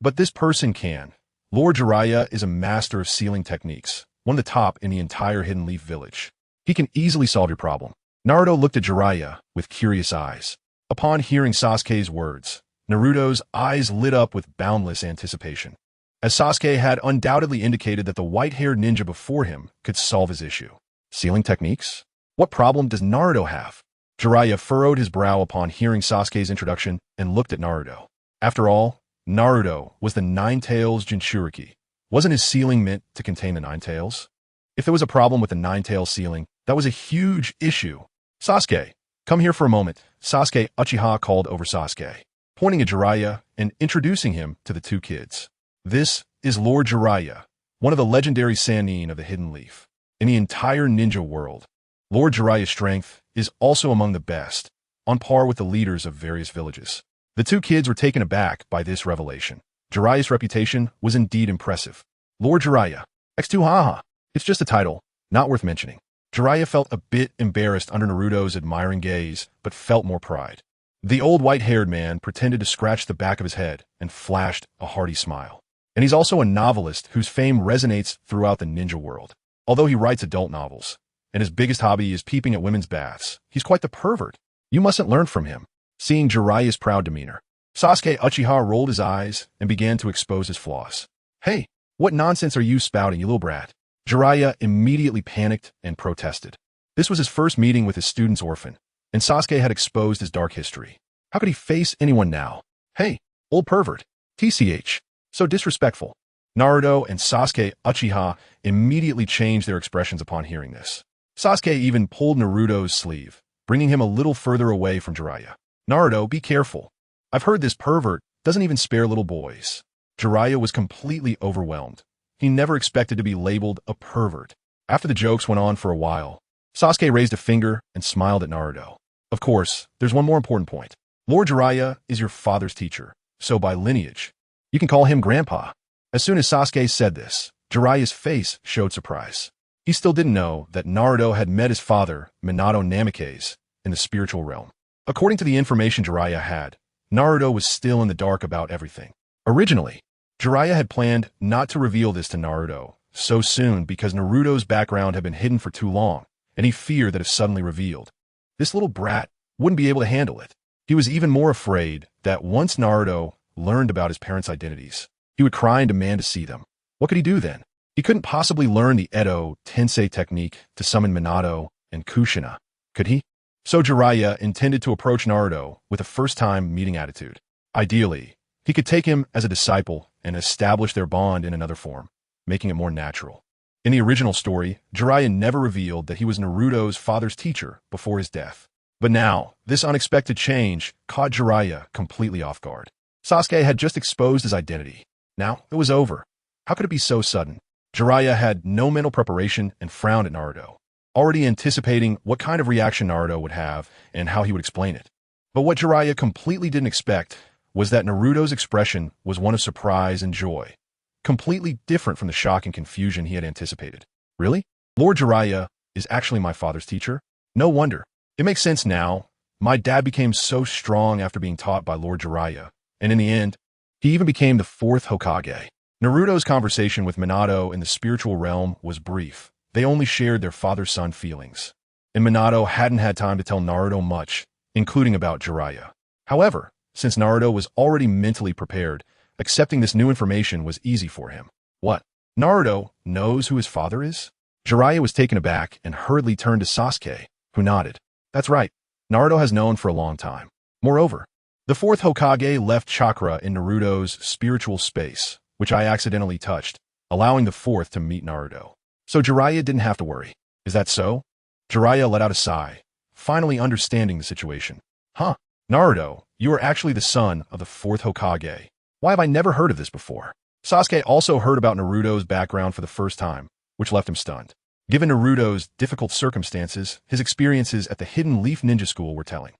But this person can. Lord Jiraiya is a master of sealing techniques, one of the top in the entire Hidden Leaf village. He can easily solve your problem. Naruto looked at Jiraiya with curious eyes. Upon hearing Sasuke's words, Naruto's eyes lit up with boundless anticipation, as Sasuke had undoubtedly indicated that the white-haired ninja before him could solve his issue. Sealing techniques? What problem does Naruto have? Jiraiya furrowed his brow upon hearing Sasuke's introduction and looked at Naruto. After all, Naruto was the Nine Tails Jinchuriki. Wasn't his sealing meant to contain the Nine Tails? If there was a problem with the Nine Tails sealing, that was a huge issue. Sasuke, come here for a moment, Sasuke Uchiha called over Sasuke, pointing at Jiraiya and introducing him to the two kids. This is Lord Jiraiya, one of the legendary Sannin of the Hidden Leaf. In the entire ninja world, Lord Jiraiya's strength is also among the best, on par with the leaders of various villages. The two kids were taken aback by this revelation. Jiraiya's reputation was indeed impressive. Lord Jiraiya, X2 haha, it's just a title, not worth mentioning. Jiraiya felt a bit embarrassed under Naruto's admiring gaze, but felt more pride. The old white-haired man pretended to scratch the back of his head and flashed a hearty smile. And he's also a novelist whose fame resonates throughout the ninja world. Although he writes adult novels, and his biggest hobby is peeping at women's baths, he's quite the pervert. You mustn't learn from him. Seeing Jiraiya's proud demeanor, Sasuke Uchiha rolled his eyes and began to expose his flaws. Hey, what nonsense are you spouting, you little brat? Jiraiya immediately panicked and protested. This was his first meeting with his student's orphan, and Sasuke had exposed his dark history. How could he face anyone now? Hey, old pervert. TCH. So disrespectful. Naruto and Sasuke Uchiha immediately changed their expressions upon hearing this. Sasuke even pulled Naruto's sleeve, bringing him a little further away from Jiraiya. Naruto, be careful. I've heard this pervert doesn't even spare little boys. Jiraiya was completely overwhelmed. He never expected to be labeled a pervert. After the jokes went on for a while, Sasuke raised a finger and smiled at Naruto. Of course, there's one more important point. Lord Jiraiya is your father's teacher, so by lineage, you can call him Grandpa. As soon as Sasuke said this, Jiraiya's face showed surprise. He still didn't know that Naruto had met his father, Minato Namikaze, in the spiritual realm. According to the information Jiraiya had, Naruto was still in the dark about everything. Originally, Jiraiya had planned not to reveal this to Naruto so soon because Naruto's background had been hidden for too long, and he feared that if suddenly revealed, this little brat wouldn't be able to handle it. He was even more afraid that once Naruto learned about his parents' identities, he would cry and demand to see them. What could he do then? He couldn't possibly learn the Edo Tensei technique to summon Minato and Kushina, could he? So Jiraiya intended to approach Naruto with a first-time meeting attitude. Ideally, he could take him as a disciple and establish their bond in another form, making it more natural. In the original story, Jiraiya never revealed that he was Naruto's father's teacher before his death. But now, this unexpected change caught Jiraiya completely off guard. Sasuke had just exposed his identity. Now, it was over. How could it be so sudden? Jiraiya had no mental preparation and frowned at Naruto, already anticipating what kind of reaction Naruto would have and how he would explain it. But what Jiraiya completely didn't expect was that Naruto's expression was one of surprise and joy, completely different from the shock and confusion he had anticipated. Really? Lord Jiraiya is actually my father's teacher? No wonder. It makes sense now. My dad became so strong after being taught by Lord Jiraiya, and in the end, he even became the fourth Hokage. Naruto's conversation with Minato in the spiritual realm was brief. They only shared their father-son feelings, and Minato hadn't had time to tell Naruto much, including about Jiraiya. However, since Naruto was already mentally prepared, accepting this new information was easy for him. What? Naruto knows who his father is? Jiraiya was taken aback and hurriedly turned to Sasuke, who nodded. That's right. Naruto has known for a long time. Moreover, the fourth Hokage left chakra in Naruto's spiritual space, which I accidentally touched, allowing the fourth to meet Naruto. So Jiraiya didn't have to worry. Is that so? Jiraiya let out a sigh, finally understanding the situation. Huh. Naruto, you are actually the son of the fourth Hokage. Why have I never heard of this before? Sasuke also heard about Naruto's background for the first time, which left him stunned. Given Naruto's difficult circumstances, his experiences at the Hidden Leaf Ninja School were telling.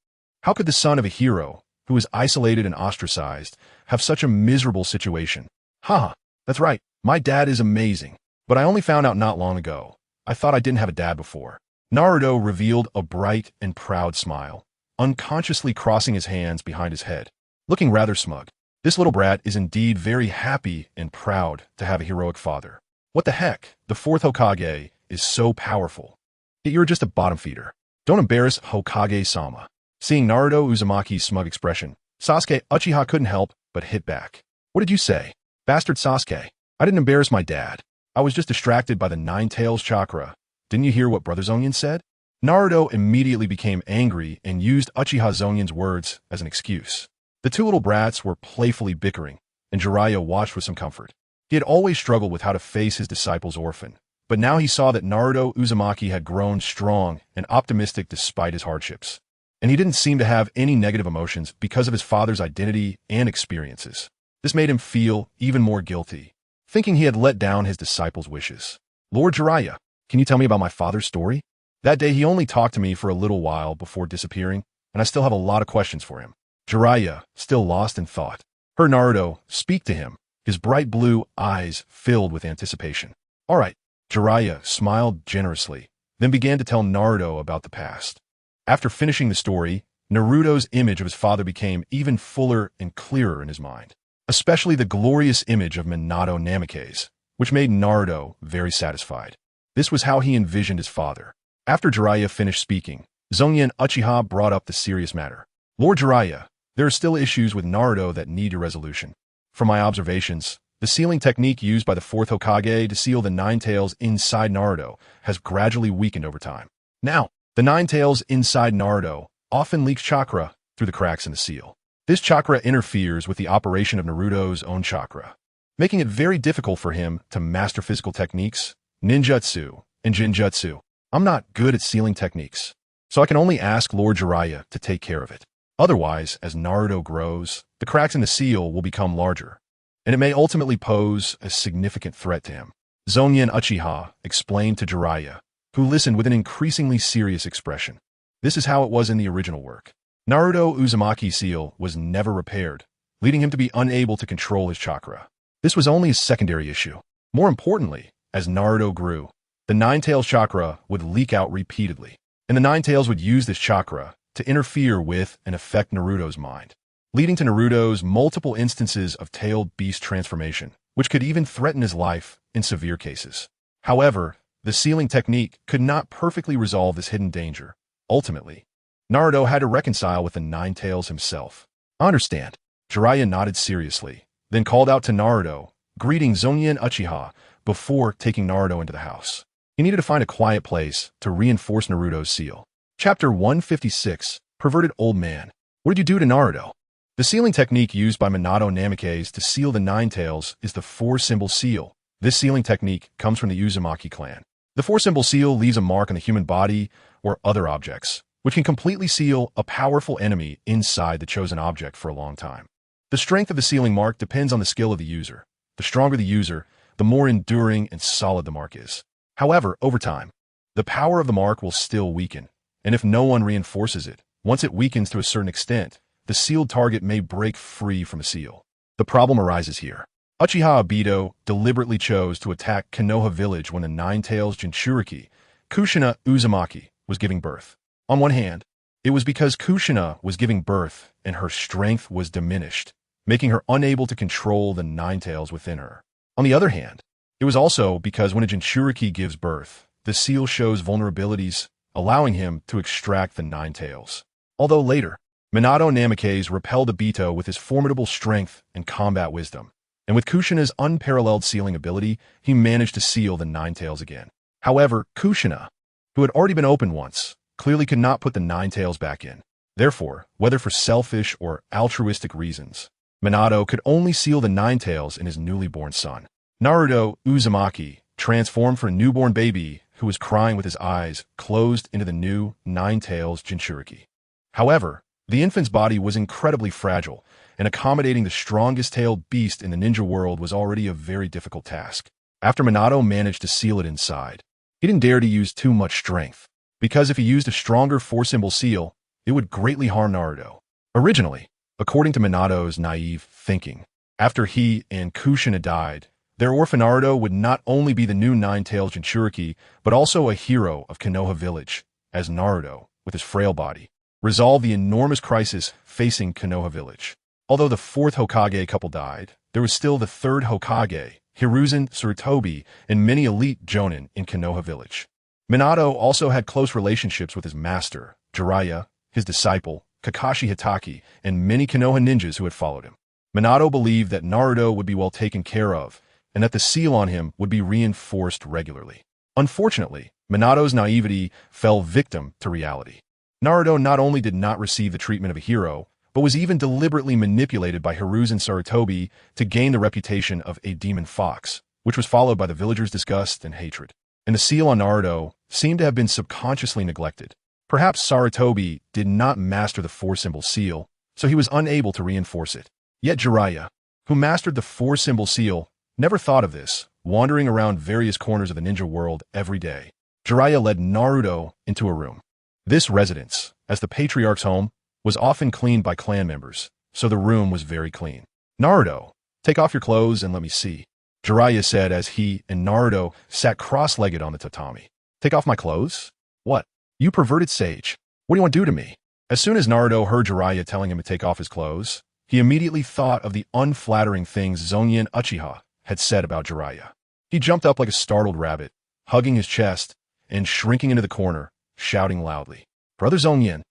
How could the son of a hero, who was isolated and ostracized, have such a miserable situation? Haha, that's right, my dad is amazing. But I only found out not long ago. I thought I didn't have a dad before. Naruto revealed a bright and proud smile, unconsciously crossing his hands behind his head, looking rather smug. This little brat is indeed very happy and proud to have a heroic father. What the heck? The fourth Hokage is so powerful. Yet you're just a bottom feeder. Don't embarrass Hokage-sama. Seeing Naruto Uzumaki's smug expression, Sasuke Uchiha couldn't help but hit back. What did you say? Bastard Sasuke. I didn't embarrass my dad. I was just distracted by the Nine Tails chakra. Didn't you hear what Brother Bozongyan said? Naruto immediately became angry and used Uchiha Zongyan's words as an excuse. The two little brats were playfully bickering, and Jiraiya watched with some comfort. He had always struggled with how to face his disciple's orphan, but now he saw that Naruto Uzumaki had grown strong and optimistic despite his hardships. And he didn't seem to have any negative emotions because of his father's identity and experiences. This made him feel even more guilty, thinking he had let down his disciple's wishes. Lord Jiraiya, can you tell me about my father's story? That day he only talked to me for a little while before disappearing, and I still have a lot of questions for him. Jiraiya, still lost in thought, heard Naruto speak to him, his bright blue eyes filled with anticipation. All right, Jiraiya smiled generously, then began to tell Naruto about the past. After finishing the story, Naruto's image of his father became even fuller and clearer in his mind, especially the glorious image of Minato Namikaze, which made Naruto very satisfied. This was how he envisioned his father. After Jiraiya finished speaking, Zongyan Uchiha brought up the serious matter. Lord Jiraiya, there are still issues with Naruto that need a resolution. From my observations, the sealing technique used by the fourth Hokage to seal the Nine Tails inside Naruto has gradually weakened over time. Now, the Nine Tails inside Naruto often leaks chakra through the cracks in the seal. This chakra interferes with the operation of Naruto's own chakra, making it very difficult for him to master physical techniques, ninjutsu, and jinjutsu. I'm not good at sealing techniques, so I can only ask Lord Jiraiya to take care of it. Otherwise, as Naruto grows, the cracks in the seal will become larger, and it may ultimately pose a significant threat to him. Zongyan Uchiha explained to Jiraiya, who listened with an increasingly serious expression. This is how it was in the original work. Naruto Uzumaki's seal was never repaired, leading him to be unable to control his chakra. This was only a secondary issue. More importantly, as Naruto grew, the Nine Tails chakra would leak out repeatedly, and the Nine Tails would use this chakra to interfere with and affect Naruto's mind, leading to Naruto's multiple instances of tailed beast transformation, which could even threaten his life in severe cases. However, the sealing technique could not perfectly resolve this hidden danger. Ultimately, Naruto had to reconcile with the Nine Tails himself. I understand. Jiraiya nodded seriously, then called out to Naruto, greeting Zongyan Uchiha before taking Naruto into the house. He needed to find a quiet place to reinforce Naruto's seal. Chapter 156, Perverted Old Man. What did you do to Naruto? The sealing technique used by Minato Namikaze to seal the Nine Tails is the four-symbol seal. This sealing technique comes from the Uzumaki clan. The four-symbol seal leaves a mark on the human body or other objects, which can completely seal a powerful enemy inside the chosen object for a long time. The strength of the sealing mark depends on the skill of the user. The stronger the user, the more enduring and solid the mark is. However, over time, the power of the mark will still weaken, and if no one reinforces it, once it weakens to a certain extent, the sealed target may break free from a seal. The problem arises here. Uchiha Obito deliberately chose to attack Konoha village when the Nine Tails Jinchuriki, Kushina Uzumaki, was giving birth. On one hand, it was because Kushina was giving birth and her strength was diminished, making her unable to control the Nine Tails within her. On the other hand, it was also because when a Jinchuriki gives birth, the seal shows vulnerabilities, allowing him to extract the Nine Tails. Although later, Minato Namikaze repelled Obito with his formidable strength and combat wisdom, and with Kushina's unparalleled sealing ability, he managed to seal the Nine Tails again. However, Kushina, who had already been opened once, clearly could not put the Nine Tails back in. Therefore, whether for selfish or altruistic reasons, Minato could only seal the Nine Tails in his newly born son. Naruto Uzumaki transformed for a newborn baby who was crying with his eyes closed into the new Nine Tails Jinchuriki. However, the infant's body was incredibly fragile, and accommodating the strongest tailed beast in the ninja world was already a very difficult task. After Minato managed to seal it inside, he didn't dare to use too much strength, because if he used a stronger four-symbol seal, it would greatly harm Naruto. Originally, according to Minato's naive thinking, after he and Kushina died, their orphan Naruto would not only be the new Nine Tails Jinchuriki, but also a hero of Konoha village, as Naruto, with his frail body, resolved the enormous crisis facing Konoha village. Although the fourth Hokage couple died, there was still the third Hokage, Hiruzen Sarutobi, and many elite jonin in Konoha village. Minato also had close relationships with his master, Jiraiya, his disciple, Kakashi Hitaki, and many Konoha ninjas who had followed him. Minato believed that Naruto would be well taken care of, and that the seal on him would be reinforced regularly. Unfortunately, Minato's naivety fell victim to reality. Naruto not only did not receive the treatment of a hero, but was even deliberately manipulated by Hiruzen Sarutobi to gain the reputation of a demon fox, which was followed by the villagers' disgust and hatred. And the seal on Naruto seemed to have been subconsciously neglected. Perhaps Sarutobi did not master the four-symbol seal, so he was unable to reinforce it. Yet Jiraiya, who mastered the four-symbol seal, never thought of this, wandering around various corners of the ninja world every day. Jiraiya led Naruto into a room. This residence, as the patriarch's home, was often cleaned by clan members, so the room was very clean. Naruto, take off your clothes and let me see, Jiraiya said as he and Naruto sat cross-legged on the tatami. Take off my clothes? What? You perverted sage. What do you want to do to me? As soon as Naruto heard Jiraiya telling him to take off his clothes, he immediately thought of the unflattering things Zongyan Uchiha had said about Jiraiya. He jumped up like a startled rabbit, hugging his chest and shrinking into the corner, shouting loudly, Brother Zongyan,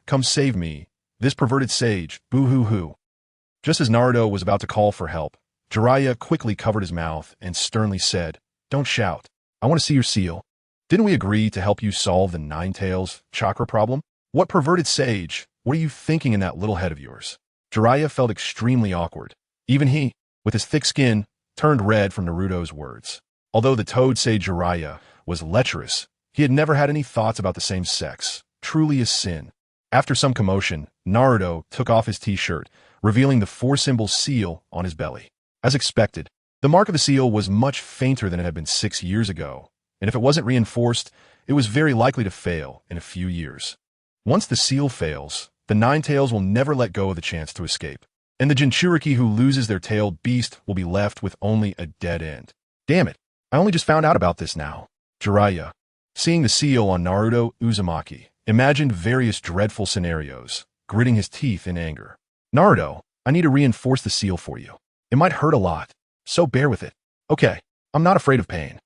come save me, this perverted sage, boo-hoo-hoo. Just as Naruto was about to call for help, Jiraiya quickly covered his mouth and sternly said, Don't shout. I want to see your seal. Didn't we agree to help you solve the Nine Tails chakra problem? What perverted sage? What are you thinking in that little head of yours? Jiraiya felt extremely awkward. Even he, with his thick skin, turned red from Naruto's words. Although the toad sage Jiraiya was lecherous, he had never had any thoughts about the same sex. Truly a sin. After some commotion, Naruto took off his t-shirt, revealing the four-symbol seal on his belly. As expected, the mark of the seal was much fainter than it had been 6 years ago, and if it wasn't reinforced, it was very likely to fail in a few years. Once the seal fails, the Nine Tails will never let go of the chance to escape, and the Jinchuriki who loses their tailed beast will be left with only a dead end. Damn it, I only just found out about this now. Jiraiya, seeing the seal on Naruto Uzumaki, imagined various dreadful scenarios, gritting his teeth in anger. Naruto, I need to reinforce the seal for you. It might hurt a lot, so bear with it. Okay, I'm not afraid of pain.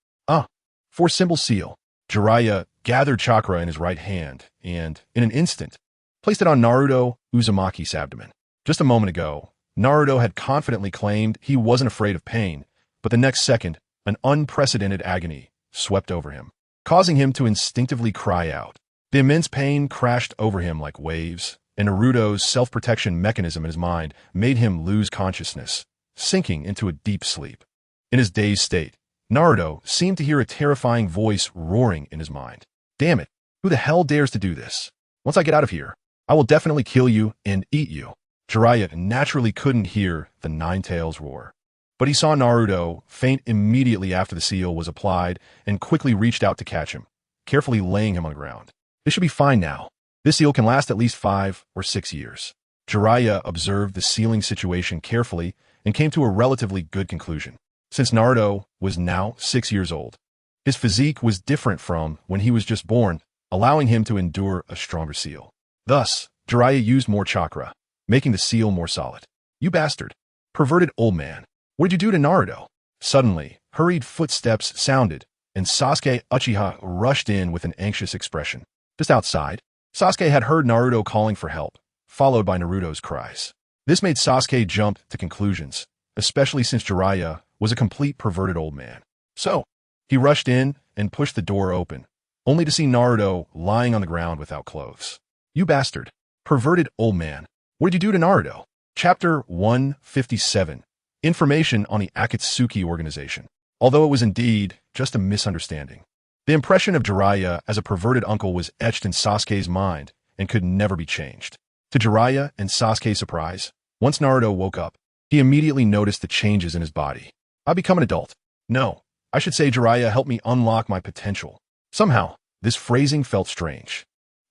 Four-symbol seal. Jiraiya gathered chakra in his right hand and, in an instant, placed it on Naruto Uzumaki's abdomen. Just a moment ago, Naruto had confidently claimed he wasn't afraid of pain, but the next second, an unprecedented agony swept over him, causing him to instinctively cry out. The immense pain crashed over him like waves, and Naruto's self-protection mechanism in his mind made him lose consciousness, sinking into a deep sleep. In his dazed state, Naruto seemed to hear a terrifying voice roaring in his mind. Damn it, who the hell dares to do this? Once I get out of here, I will definitely kill you and eat you. Jiraiya naturally couldn't hear the Nine Tails roar. But he saw Naruto faint immediately after the seal was applied and quickly reached out to catch him, carefully laying him on the ground. This should be fine now. This seal can last at least 5 or 6 years. Jiraiya observed the sealing situation carefully and came to a relatively good conclusion. Since Naruto was now 6 years old, his physique was different from when he was just born, allowing him to endure a stronger seal. Thus, Jiraiya used more chakra, making the seal more solid. You bastard! Perverted old man! What did you do to Naruto? Suddenly, hurried footsteps sounded, and Sasuke Uchiha rushed in with an anxious expression. Just outside, Sasuke had heard Naruto calling for help, followed by Naruto's cries. This made Sasuke jump to conclusions, especially since Jiraiya was a complete perverted old man. So, he rushed in and pushed the door open, only to see Naruto lying on the ground without clothes. You bastard! Perverted old man! What did you do to Naruto? Chapter 157. Information on the Akatsuki organization. Although it was indeed just a misunderstanding, the impression of Jiraiya as a perverted uncle was etched in Sasuke's mind and could never be changed. To Jiraiya and Sasuke's surprise, once Naruto woke up, he immediately noticed the changes in his body. I've become an adult. No, I should say Jiraiya helped me unlock my potential. Somehow, this phrasing felt strange.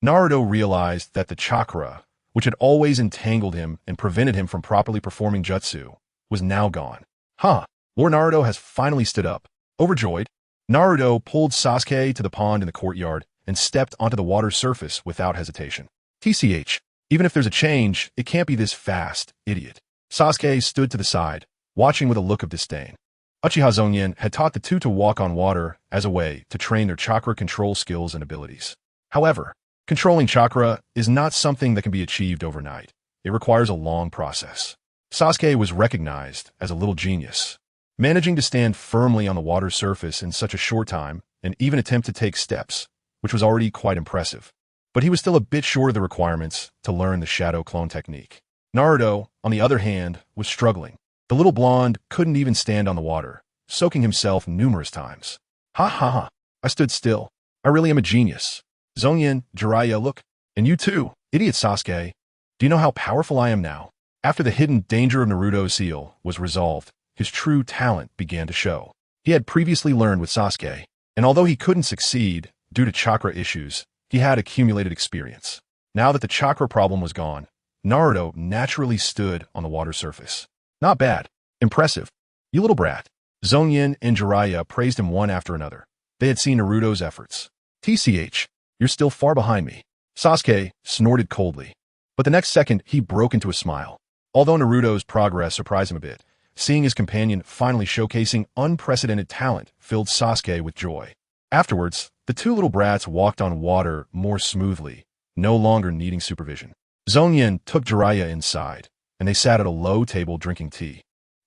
Naruto realized that the chakra, which had always entangled him and prevented him from properly performing jutsu, was now gone. Lord Naruto has finally stood up. Overjoyed, Naruto pulled Sasuke to the pond in the courtyard and stepped onto the water's surface without hesitation. TCH, even if there's a change, it can't be this fast, idiot. Sasuke stood to the side, watching with a look of disdain. Uchiha Zongyan had taught the two to walk on water as a way to train their chakra control skills and abilities. However, controlling chakra is not something that can be achieved overnight. It requires a long process. Sasuke was recognized as a little genius, managing to stand firmly on the water's surface in such a short time and even attempt to take steps, which was already quite impressive. But he was still a bit short of the requirements to learn the shadow clone technique. Naruto, on the other hand, was struggling. The little blonde couldn't even stand on the water, soaking himself numerous times. Ha. I stood still. I really am a genius. Zongyan, Jiraiya, look. And you too, idiot Sasuke. Do you know how powerful I am now? After the hidden danger of Naruto's seal was resolved, his true talent began to show. He had previously learned with Sasuke, and although he couldn't succeed due to chakra issues, he had accumulated experience. Now that the chakra problem was gone, Naruto naturally stood on the water surface. Not bad. Impressive. You little brat. Zongyan and Jiraiya praised him one after another. They had seen Naruto's efforts. TCH, you're still far behind me. Sasuke snorted coldly. But the next second, he broke into a smile. Although Naruto's progress surprised him a bit, seeing his companion finally showcasing unprecedented talent filled Sasuke with joy. Afterwards, the two little brats walked on water more smoothly, no longer needing supervision. Zongyan took Jiraiya inside, and they sat at a low table drinking tea.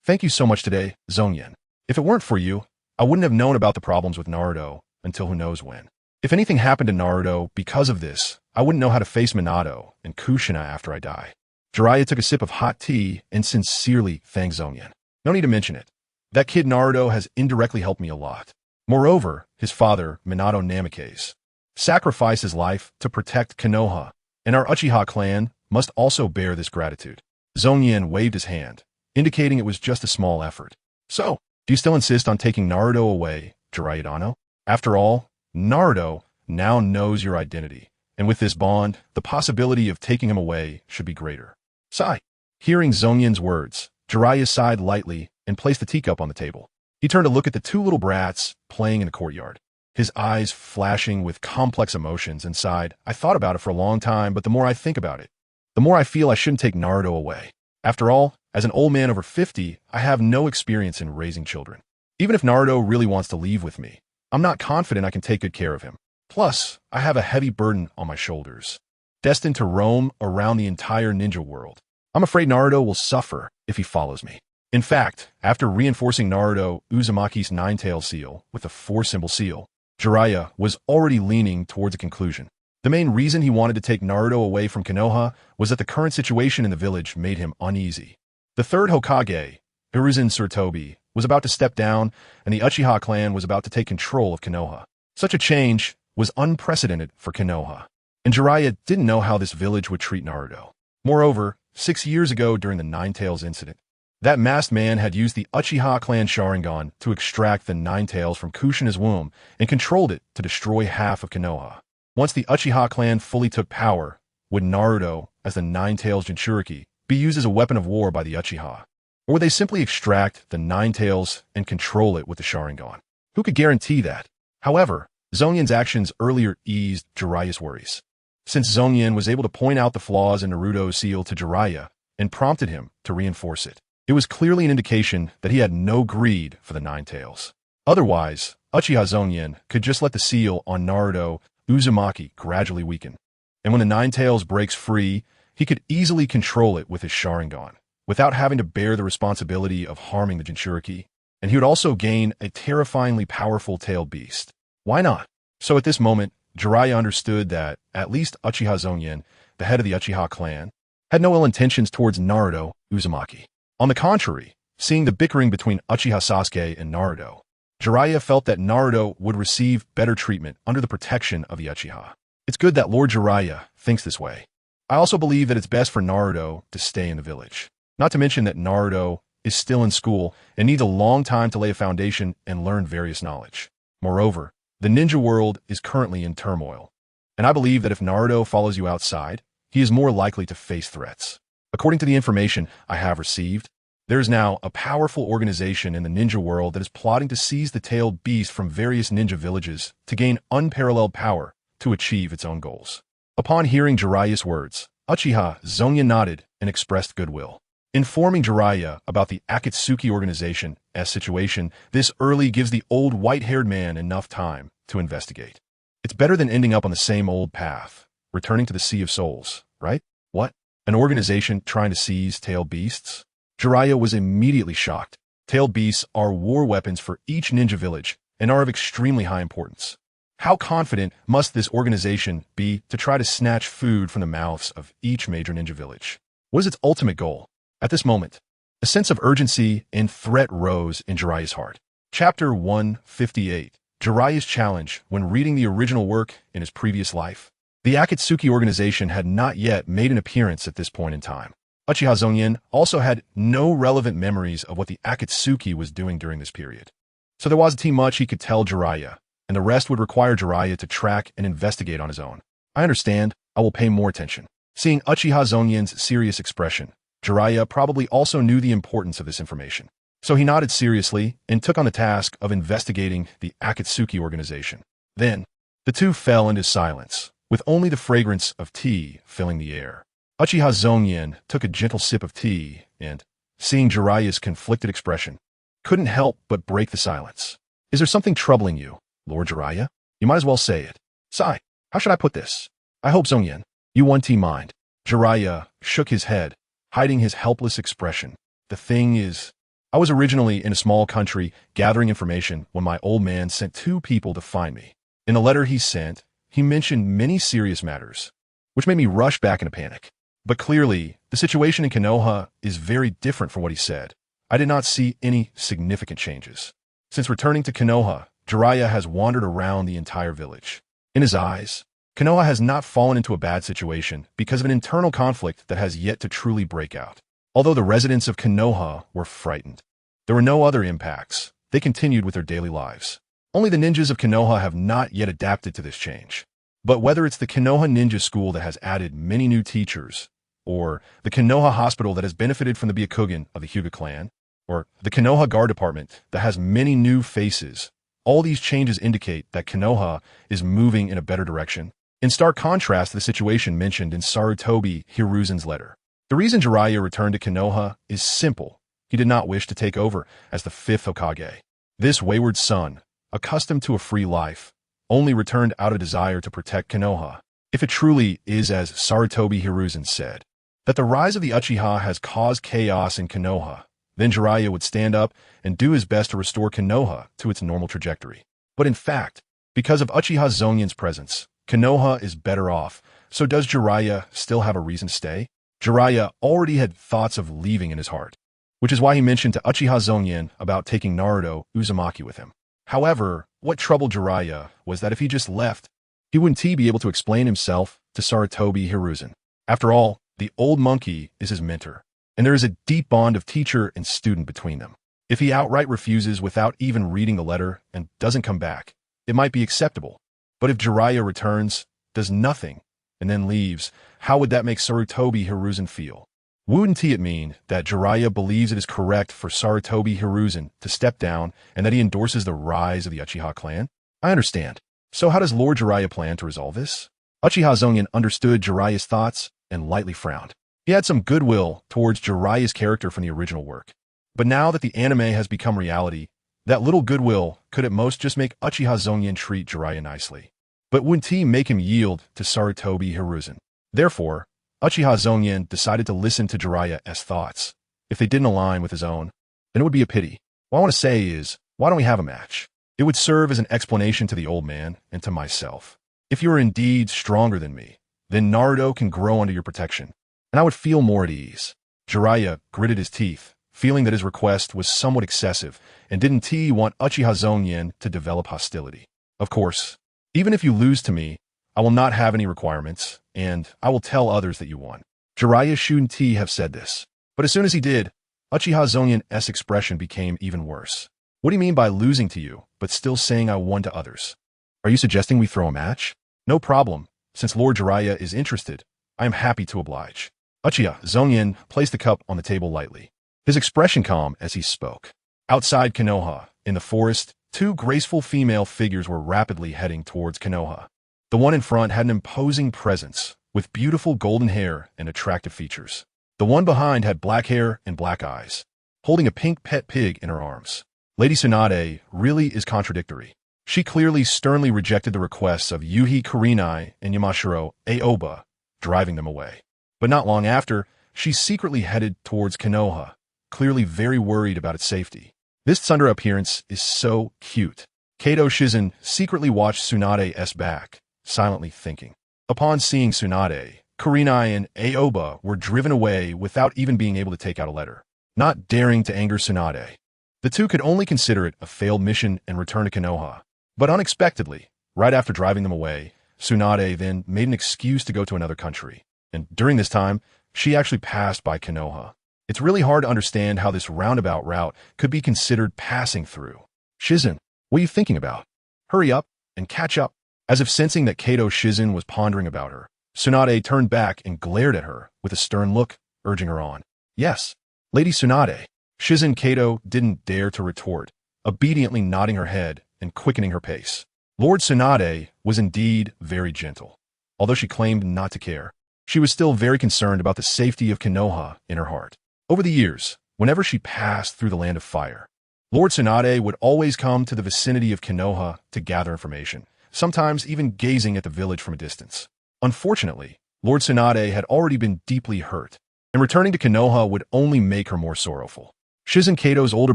Thank you so much today, Zongyan. If it weren't for you, I wouldn't have known about the problems with Naruto until who knows when. If anything happened to Naruto because of this, I wouldn't know how to face Minato and Kushina after I die. Jiraiya took a sip of hot tea and sincerely thanked Zongyan. No need to mention it. That kid Naruto has indirectly helped me a lot. Moreover, his father, Minato Namikaze, sacrificed his life to protect Konoha, and our Uchiha clan must also bear this gratitude. Zongyan waved his hand, indicating it was just a small effort. So, do you still insist on taking Naruto away, Jiraiya? After all, Naruto now knows your identity, and with this bond, the possibility of taking him away should be greater. Sigh. Hearing Zongyan's words, Jiraiya sighed lightly and placed the teacup on the table. He turned to look at the two little brats playing in the courtyard, his eyes flashing with complex emotions, and sighed, I thought about it for a long time, but the more I think about it, the more I feel I shouldn't take Naruto away. After all, as an old man over 50, I have no experience in raising children. Even if Naruto really wants to leave with me, I'm not confident I can take good care of him. Plus, I have a heavy burden on my shoulders, destined to roam around the entire ninja world. I'm afraid Naruto will suffer if he follows me. In fact, after reinforcing Naruto Uzumaki's nine-tail seal with a 4-symbol seal, Jiraiya was already leaning towards a conclusion. The main reason he wanted to take Naruto away from Konoha was that the current situation in the village made him uneasy. The third Hokage, Hiruzen Sarutobi, was about to step down, and the Uchiha clan was about to take control of Konoha. Such a change was unprecedented for Konoha, and Jiraiya didn't know how this village would treat Naruto. Moreover, 6 years ago during the Nine-Tails incident, that masked man had used the Uchiha clan Sharingan to extract the Nine-Tails from Kushina's womb and controlled it to destroy half of Konoha. Once the Uchiha clan fully took power, would Naruto, as the Nine-Tails Jinchuriki, be used as a weapon of war by the Uchiha? Or would they simply extract the Nine-Tails and control it with the Sharingan? Who could guarantee that? However, Zongyan's actions earlier eased Jiraiya's worries, since Zongyan was able to point out the flaws in Naruto's seal to Jiraiya and prompted him to reinforce it. It was clearly an indication that he had no greed for the Nine-Tails. Otherwise, Uchiha Zongyan could just let the seal on Naruto Uzumaki gradually weaken, and when the Nine-Tails breaks free, he could easily control it with his Sharingan, without having to bear the responsibility of harming the Jinchuriki, and he would also gain a terrifyingly powerful tailed beast. Why not? So at this moment, Jiraiya understood that at least Uchiha Zongyan, the head of the Uchiha clan, had no ill intentions towards Naruto Uzumaki. On the contrary, seeing the bickering between Uchiha Sasuke and Naruto, Jiraiya felt that Naruto would receive better treatment under the protection of the Uchiha. It's good that Lord Jiraiya thinks this way. I also believe that it's best for Naruto to stay in the village. Not to mention that Naruto is still in school and needs a long time to lay a foundation and learn various knowledge. Moreover, the ninja world is currently in turmoil, and I believe that if Naruto follows you outside, he is more likely to face threats. According to the information I have received, there is now a powerful organization in the ninja world that is plotting to seize the tailed beast from various ninja villages to gain unparalleled power to achieve its own goals. Upon hearing Jiraiya's words, Uchiha Zongyan nodded and expressed goodwill. Informing Jiraiya about the Akatsuki organization's situation this early gives the old white-haired man enough time to investigate. It's better than ending up on the same old path, returning to the Sea of Souls, right? What? An organization trying to seize tailed beasts? Jiraiya was immediately shocked. Tailed beasts are war weapons for each ninja village and are of extremely high importance. How confident must this organization be to try to snatch food from the mouths of each major ninja village? What is its ultimate goal? At this moment, a sense of urgency and threat rose in Jiraiya's heart. Chapter 158, Jiraiya's challenge when reading the original work in his previous life. The Akatsuki organization had not yet made an appearance at this point in time. Uchiha Zongyan also had no relevant memories of what the Akatsuki was doing during this period. So there wasn't much he could tell Jiraiya, and the rest would require Jiraiya to track and investigate on his own. I understand. I will pay more attention. Seeing Uchiha Zongyan's serious expression, Jiraiya probably also knew the importance of this information. So he nodded seriously and took on the task of investigating the Akatsuki organization. Then, the two fell into silence, with only the fragrance of tea filling the air. Uchiha Zongyan took a gentle sip of tea and, seeing Jiraiya's conflicted expression, couldn't help but break the silence. Is there something troubling you, Lord Jiraiya? You might as well say it. Sigh, how should I put this? I hope, Zongyan, you won't mind. Jiraiya shook his head, hiding his helpless expression. The thing is, I was originally in a small country gathering information when my old man sent 2 people to find me. In the letter he sent, he mentioned many serious matters, which made me rush back in a panic. But clearly, the situation in Konoha is very different from what he said. I did not see any significant changes. Since returning to Konoha, Jiraiya has wandered around the entire village. In his eyes, Konoha has not fallen into a bad situation because of an internal conflict that has yet to truly break out. Although the residents of Konoha were frightened, there were no other impacts. They continued with their daily lives. Only the ninjas of Konoha have not yet adapted to this change. But whether it's the Konoha Ninja School that has added many new teachers, or the Konoha Hospital that has benefited from the Byakugan of the Hyuga clan, or the Konoha Guard Department that has many new faces, all these changes indicate that Konoha is moving in a better direction, in stark contrast to the situation mentioned in Sarutobi Hiruzen's letter. The reason Jiraiya returned to Konoha is simple. He did not wish to take over as the 5th Hokage. This wayward son, accustomed to a free life, only returned out of desire to protect Konoha. If it truly is as Sarutobi Hiruzen said, that the rise of the Uchiha has caused chaos in Konoha, then Jiraiya would stand up and do his best to restore Konoha to its normal trajectory. But in fact, because of Uchiha Zongyan's presence, Konoha is better off. So does Jiraiya still have a reason to stay? Jiraiya already had thoughts of leaving in his heart, which is why he mentioned to Uchiha Zongyan about taking Naruto Uzumaki with him. However, what troubled Jiraiya was that if he just left, he wouldn't be able to explain himself to Sarutobi Hiruzen. After all, the old monkey is his mentor, and there is a deep bond of teacher and student between them. If he outright refuses without even reading the letter and doesn't come back, it might be acceptable. But if Jiraiya returns, does nothing, and then leaves, how would that make Sarutobi Hiruzen feel? Wouldn't it mean that Jiraiya believes it is correct for Sarutobi Hiruzen to step down and that he endorses the rise of the Uchiha clan? I understand. So how does Lord Jiraiya plan to resolve this? Uchiha Zongyan understood Jiraiya's thoughts and lightly frowned. He had some goodwill towards Jiraiya's character from the original work. But now that the anime has become reality, that little goodwill could at most just make Uchiha Zongyan treat Jiraiya nicely. But wouldn't he make him yield to Sarutobi Hiruzen? Therefore, Uchiha Zongyan decided to listen to Jiraiya's thoughts. If they didn't align with his own, then it would be a pity. What I want to say is, why don't we have a match? It would serve as an explanation to the old man and to myself. If you are indeed stronger than me, then Naruto can grow under your protection, and I would feel more at ease. Jiraiya gritted his teeth, feeling that his request was somewhat excessive, and didn't he want Uchiha Zongyan to develop hostility. Of course, even if you lose to me, I will not have any requirements, and I will tell others that you won. Jiraiya shouldn't have said this. But as soon as he did, Uchiha Zongyan's expression became even worse. What do you mean by losing to you, but still saying I won to others? Are you suggesting we throw a match? No problem. Since Lord Jiraiya is interested, I am happy to oblige. Uchiha Zongyan placed the cup on the table lightly, his expression calm as he spoke. Outside Konoha, in the forest, 2 graceful female figures were rapidly heading towards Konoha. The one in front had an imposing presence, with beautiful golden hair and attractive features. The one behind had black hair and black eyes, holding a pink pet pig in her arms. Lady Tsunade really is contradictory. She clearly sternly rejected the requests of Yuhi Kurenai and Yamashiro Aoba, driving them away. But not long after, she secretly headed towards Konoha, clearly very worried about its safety. This tsundere appearance is so cute. Kato Shizen secretly watched Tsunade's back, silently thinking. Upon seeing Tsunade, Kurenai and Aoba were driven away without even being able to take out a letter, not daring to anger Tsunade. The 2 could only consider it a failed mission and return to Konoha. But unexpectedly, right after driving them away, Tsunade then made an excuse to go to another country. And during this time, she actually passed by Konoha. It's really hard to understand how this roundabout route could be considered passing through. Shizen, what are you thinking about? Hurry up and catch up. As if sensing that Kato Shizen was pondering about her, Tsunade turned back and glared at her with a stern look, urging her on. Yes, Lady Tsunade. Shizen Kato didn't dare to retort, obediently nodding her head and quickening her pace. Lord Tsunade was indeed very gentle. Although she claimed not to care, she was still very concerned about the safety of Konoha in her heart. Over the years, whenever she passed through the Land of Fire, Lord Tsunade would always come to the vicinity of Konoha to gather information, sometimes even gazing at the village from a distance. Unfortunately, Lord Tsunade had already been deeply hurt, and returning to Konoha would only make her more sorrowful. Shizen Kato's older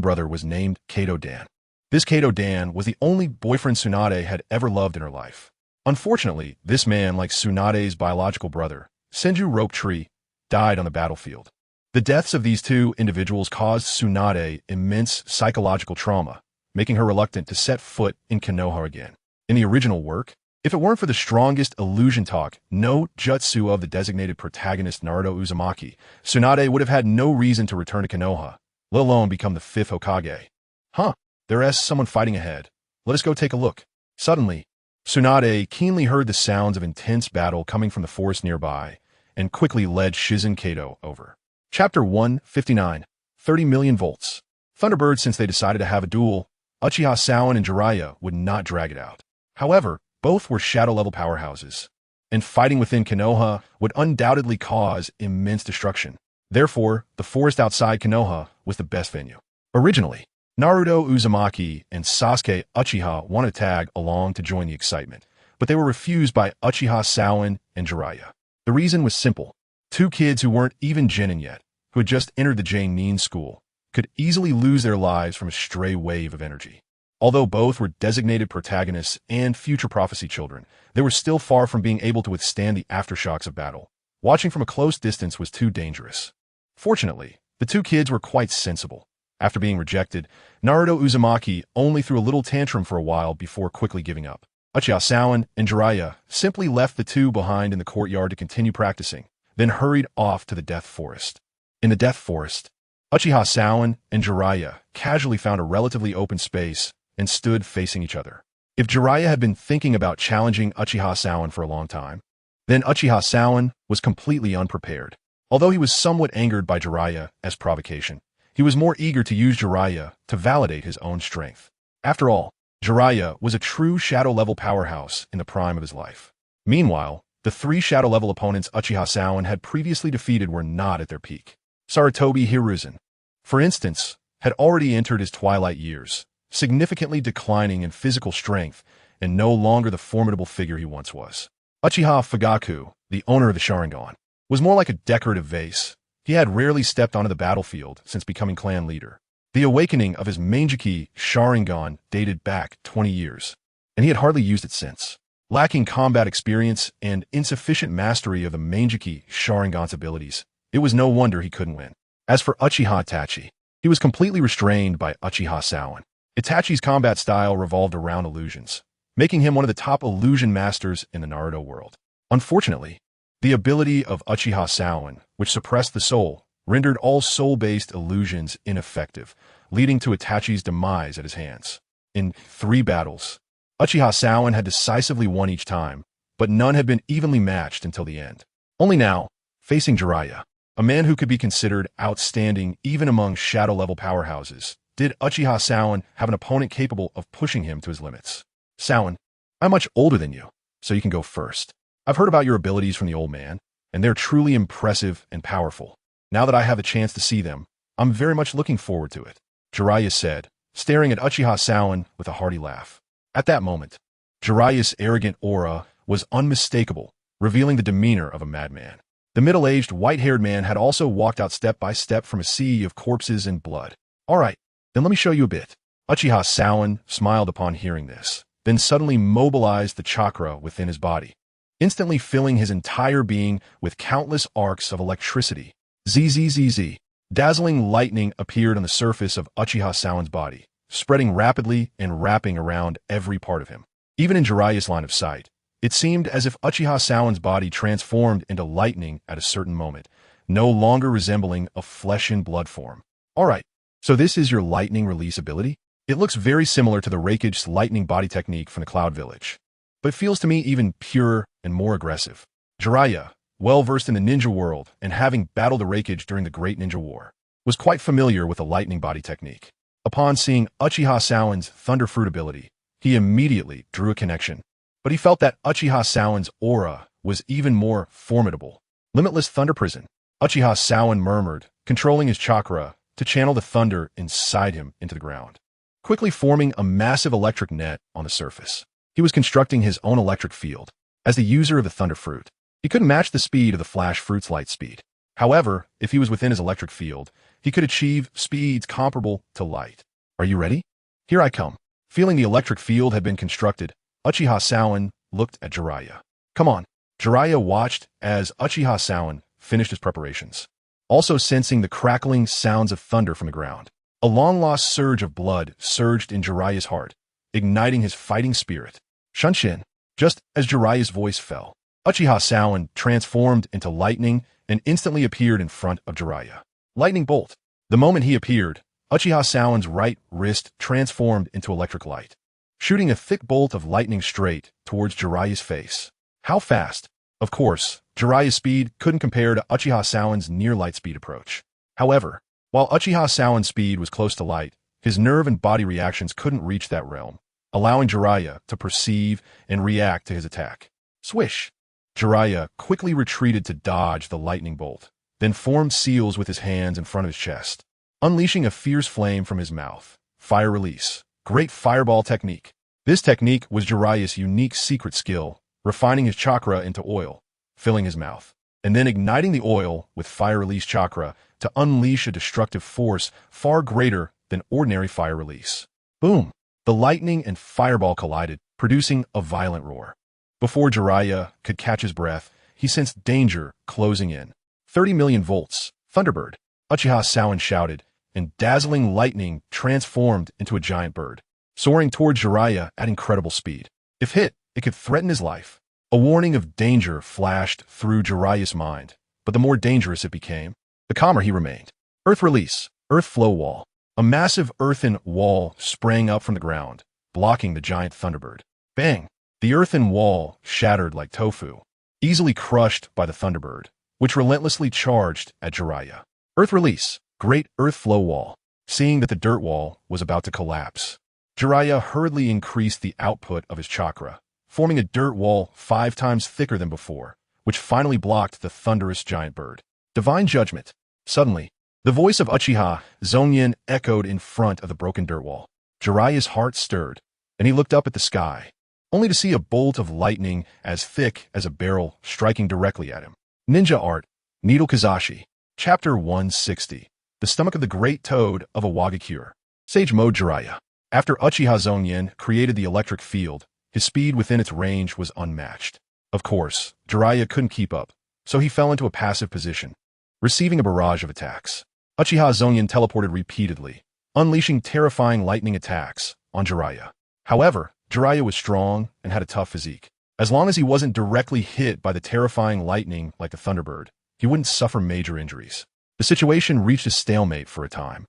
brother was named Kato Dan. This Kato Dan was the only boyfriend Tsunade had ever loved in her life. Unfortunately, this man, like Tsunade's biological brother, Senju Rope Tree, died on the battlefield. The deaths of these two individuals caused Tsunade immense psychological trauma, making her reluctant to set foot in Konoha again. In the original work, if it weren't for the strongest illusion talk, no jutsu of the designated protagonist Naruto Uzumaki, Tsunade would have had no reason to return to Konoha, let alone become the 5th Hokage. Huh, there's someone fighting ahead. Let us go take a look. Suddenly, Tsunade keenly heard the sounds of intense battle coming from the forest nearby, and quickly led Shizen Kato over. Chapter 159, 30 million volts. Thunderbird, since they decided to have a duel, Uchiha Zongyan and Jiraiya would not drag it out. However, both were shadow-level powerhouses, and fighting within Konoha would undoubtedly cause immense destruction. Therefore, the forest outside Konoha was the best venue. Originally, Naruto Uzumaki and Sasuke Uchiha wanted to tag along to join the excitement, but they were refused by Uchiha Zongyan and Jiraiya. The reason was simple. Two kids who weren't even genin yet, who had just entered the Jonin school, could easily lose their lives from a stray wave of energy. Although both were designated protagonists and future prophecy children, they were still far from being able to withstand the aftershocks of battle. Watching from a close distance was too dangerous. Fortunately, the two kids were quite sensible. After being rejected, Naruto Uzumaki only threw a little tantrum for a while before quickly giving up. Uchiha Zongyan and Jiraiya simply left the two behind in the courtyard to continue practicing, then hurried off to the Death Forest. In the Death Forest, Uchiha Zongyan and Jiraiya casually found a relatively open space and stood facing each other. If Jiraiya had been thinking about challenging Uchiha Zongyan for a long time, then Uchiha Zongyan was completely unprepared. Although he was somewhat angered by Jiraiya as provocation, he was more eager to use Jiraiya to validate his own strength. After all, Jiraiya was a true shadow-level powerhouse in the prime of his life. Meanwhile, the three shadow-level opponents Uchiha Zongyan had previously defeated were not at their peak. Sarutobi Hiruzen, for instance, had already entered his twilight years, significantly declining in physical strength and no longer the formidable figure he once was. Uchiha Fugaku, the owner of the Sharingan, was more like a decorative vase. He had rarely stepped onto the battlefield since becoming clan leader. The awakening of his Manjiki Sharingan dated back 20 years, and he had hardly used it since. Lacking combat experience and insufficient mastery of the Manjiki Sharingan's abilities, it was no wonder he couldn't win. As for Uchiha Itachi, he was completely restrained by Uchiha Zongyan. Itachi's combat style revolved around illusions, making him one of the top illusion masters in the Naruto world. Unfortunately, the ability of Uchiha Zongyan, which suppressed the soul, rendered all soul-based illusions ineffective, leading to Itachi's demise at his hands. In 3 battles, Uchiha Zongyan had decisively won each time, but none had been evenly matched until the end. Only now, facing Jiraiya, a man who could be considered outstanding even among shadow-level powerhouses, did Uchiha Zongyan have an opponent capable of pushing him to his limits. Zongyan, I'm much older than you, so you can go first. I've heard about your abilities from the old man, and they're truly impressive and powerful. Now that I have a chance to see them, I'm very much looking forward to it, Jiraiya said, staring at Uchiha Zongyan with a hearty laugh. At that moment, Jiraiya's arrogant aura was unmistakable, revealing the demeanor of a madman. The middle-aged, white-haired man had also walked out step by step from a sea of corpses and blood. All right, then let me show you a bit. Uchiha Zongyan smiled upon hearing this, then suddenly mobilized the chakra within his body, instantly filling his entire being with countless arcs of electricity. Zzz. Dazzling lightning appeared on the surface of Uchiha Zongyan's body, spreading rapidly and wrapping around every part of him. Even in Jiraiya's line of sight, it seemed as if Uchiha Zongyan's body transformed into lightning at a certain moment, no longer resembling a flesh and blood form. All right, so this is your lightning release ability? It looks very similar to the Raikage's lightning body technique from the Cloud Village, but feels to me even purer and more aggressive. Jiraiya, well-versed in the ninja world and having battled the Raikage during the Great Ninja War, was quite familiar with the lightning body technique. Upon seeing Uchiha Zongyan's Thunder Fruit ability, he immediately drew a connection, but he felt that Uchiha Zongyan's aura was even more formidable. Limitless Thunder Prison. Uchiha Zongyan murmured, controlling his chakra to channel the thunder inside him into the ground, quickly forming a massive electric net on the surface. He was constructing his own electric field. As the user of the Thunder Fruit, he couldn't match the speed of the Flash Fruit's light speed. However, if he was within his electric field, he could achieve speeds comparable to light. Are you ready? Here I come. Feeling the electric field had been constructed, Uchiha Zongyan looked at Jiraiya. Come on. Jiraiya watched as Uchiha Zongyan finished his preparations, also sensing the crackling sounds of thunder from the ground. A long-lost surge of blood surged in Jiraiya's heart, igniting his fighting spirit. Shunshin. Just as Jiraiya's voice fell, Uchiha Zongyan transformed into lightning and instantly appeared in front of Jiraiya. Lightning bolt. The moment he appeared, Uchiha Zongyan's right wrist transformed into electric light, shooting a thick bolt of lightning straight towards Jiraiya's face. How fast? Of course, Jiraiya's speed couldn't compare to Uchiha Zongyan's near-light speed approach. However, while Uchiha Zongyan's speed was close to light, his nerve and body reactions couldn't reach that realm, allowing Jiraiya to perceive and react to his attack. Swish! Jiraiya quickly retreated to dodge the lightning bolt, then formed seals with his hands in front of his chest, unleashing a fierce flame from his mouth. Fire release. Great fireball technique. This technique was Jiraiya's unique secret skill, refining his chakra into oil, filling his mouth, and then igniting the oil with fire release chakra to unleash a destructive force far greater than ordinary fire release. Boom! The lightning and fireball collided, producing a violent roar. Before Jiraiya could catch his breath, he sensed danger closing in. 30 million volts. Thunderbird. Uchiha Zongyan shouted, and dazzling lightning transformed into a giant bird, soaring towards Jiraiya at incredible speed. If hit, it could threaten his life. A warning of danger flashed through Jiraiya's mind, but the more dangerous it became, the calmer he remained. Earth release. Earth flow wall. A massive earthen wall sprang up from the ground, blocking the giant Thunderbird. Bang! The earthen wall shattered like tofu, easily crushed by the Thunderbird, which relentlessly charged at Jiraiya. Earth release. Great earth flow wall. Seeing that the dirt wall was about to collapse, Jiraiya hurriedly increased the output of his chakra, forming a dirt wall 5 times thicker than before, which finally blocked the thunderous giant bird. Divine judgment. Suddenly, the voice of Uchiha Zongyan echoed in front of the broken dirt wall. Jiraiya's heart stirred, and he looked up at the sky, only to see a bolt of lightning as thick as a barrel striking directly at him. Ninja Art. Needle Kazashi. Chapter 160. The Stomach of the Great Toad of Awagakure. Sage Mode Jiraiya. After Uchiha Zongyan created the electric field, his speed within its range was unmatched. Of course, Jiraiya couldn't keep up, so he fell into a passive position, receiving a barrage of attacks. Uchiha Zongyan teleported repeatedly, unleashing terrifying lightning attacks on Jiraiya. However, Jiraiya was strong and had a tough physique. As long as he wasn't directly hit by the terrifying lightning like the Thunderbird, he wouldn't suffer major injuries. The situation reached a stalemate for a time.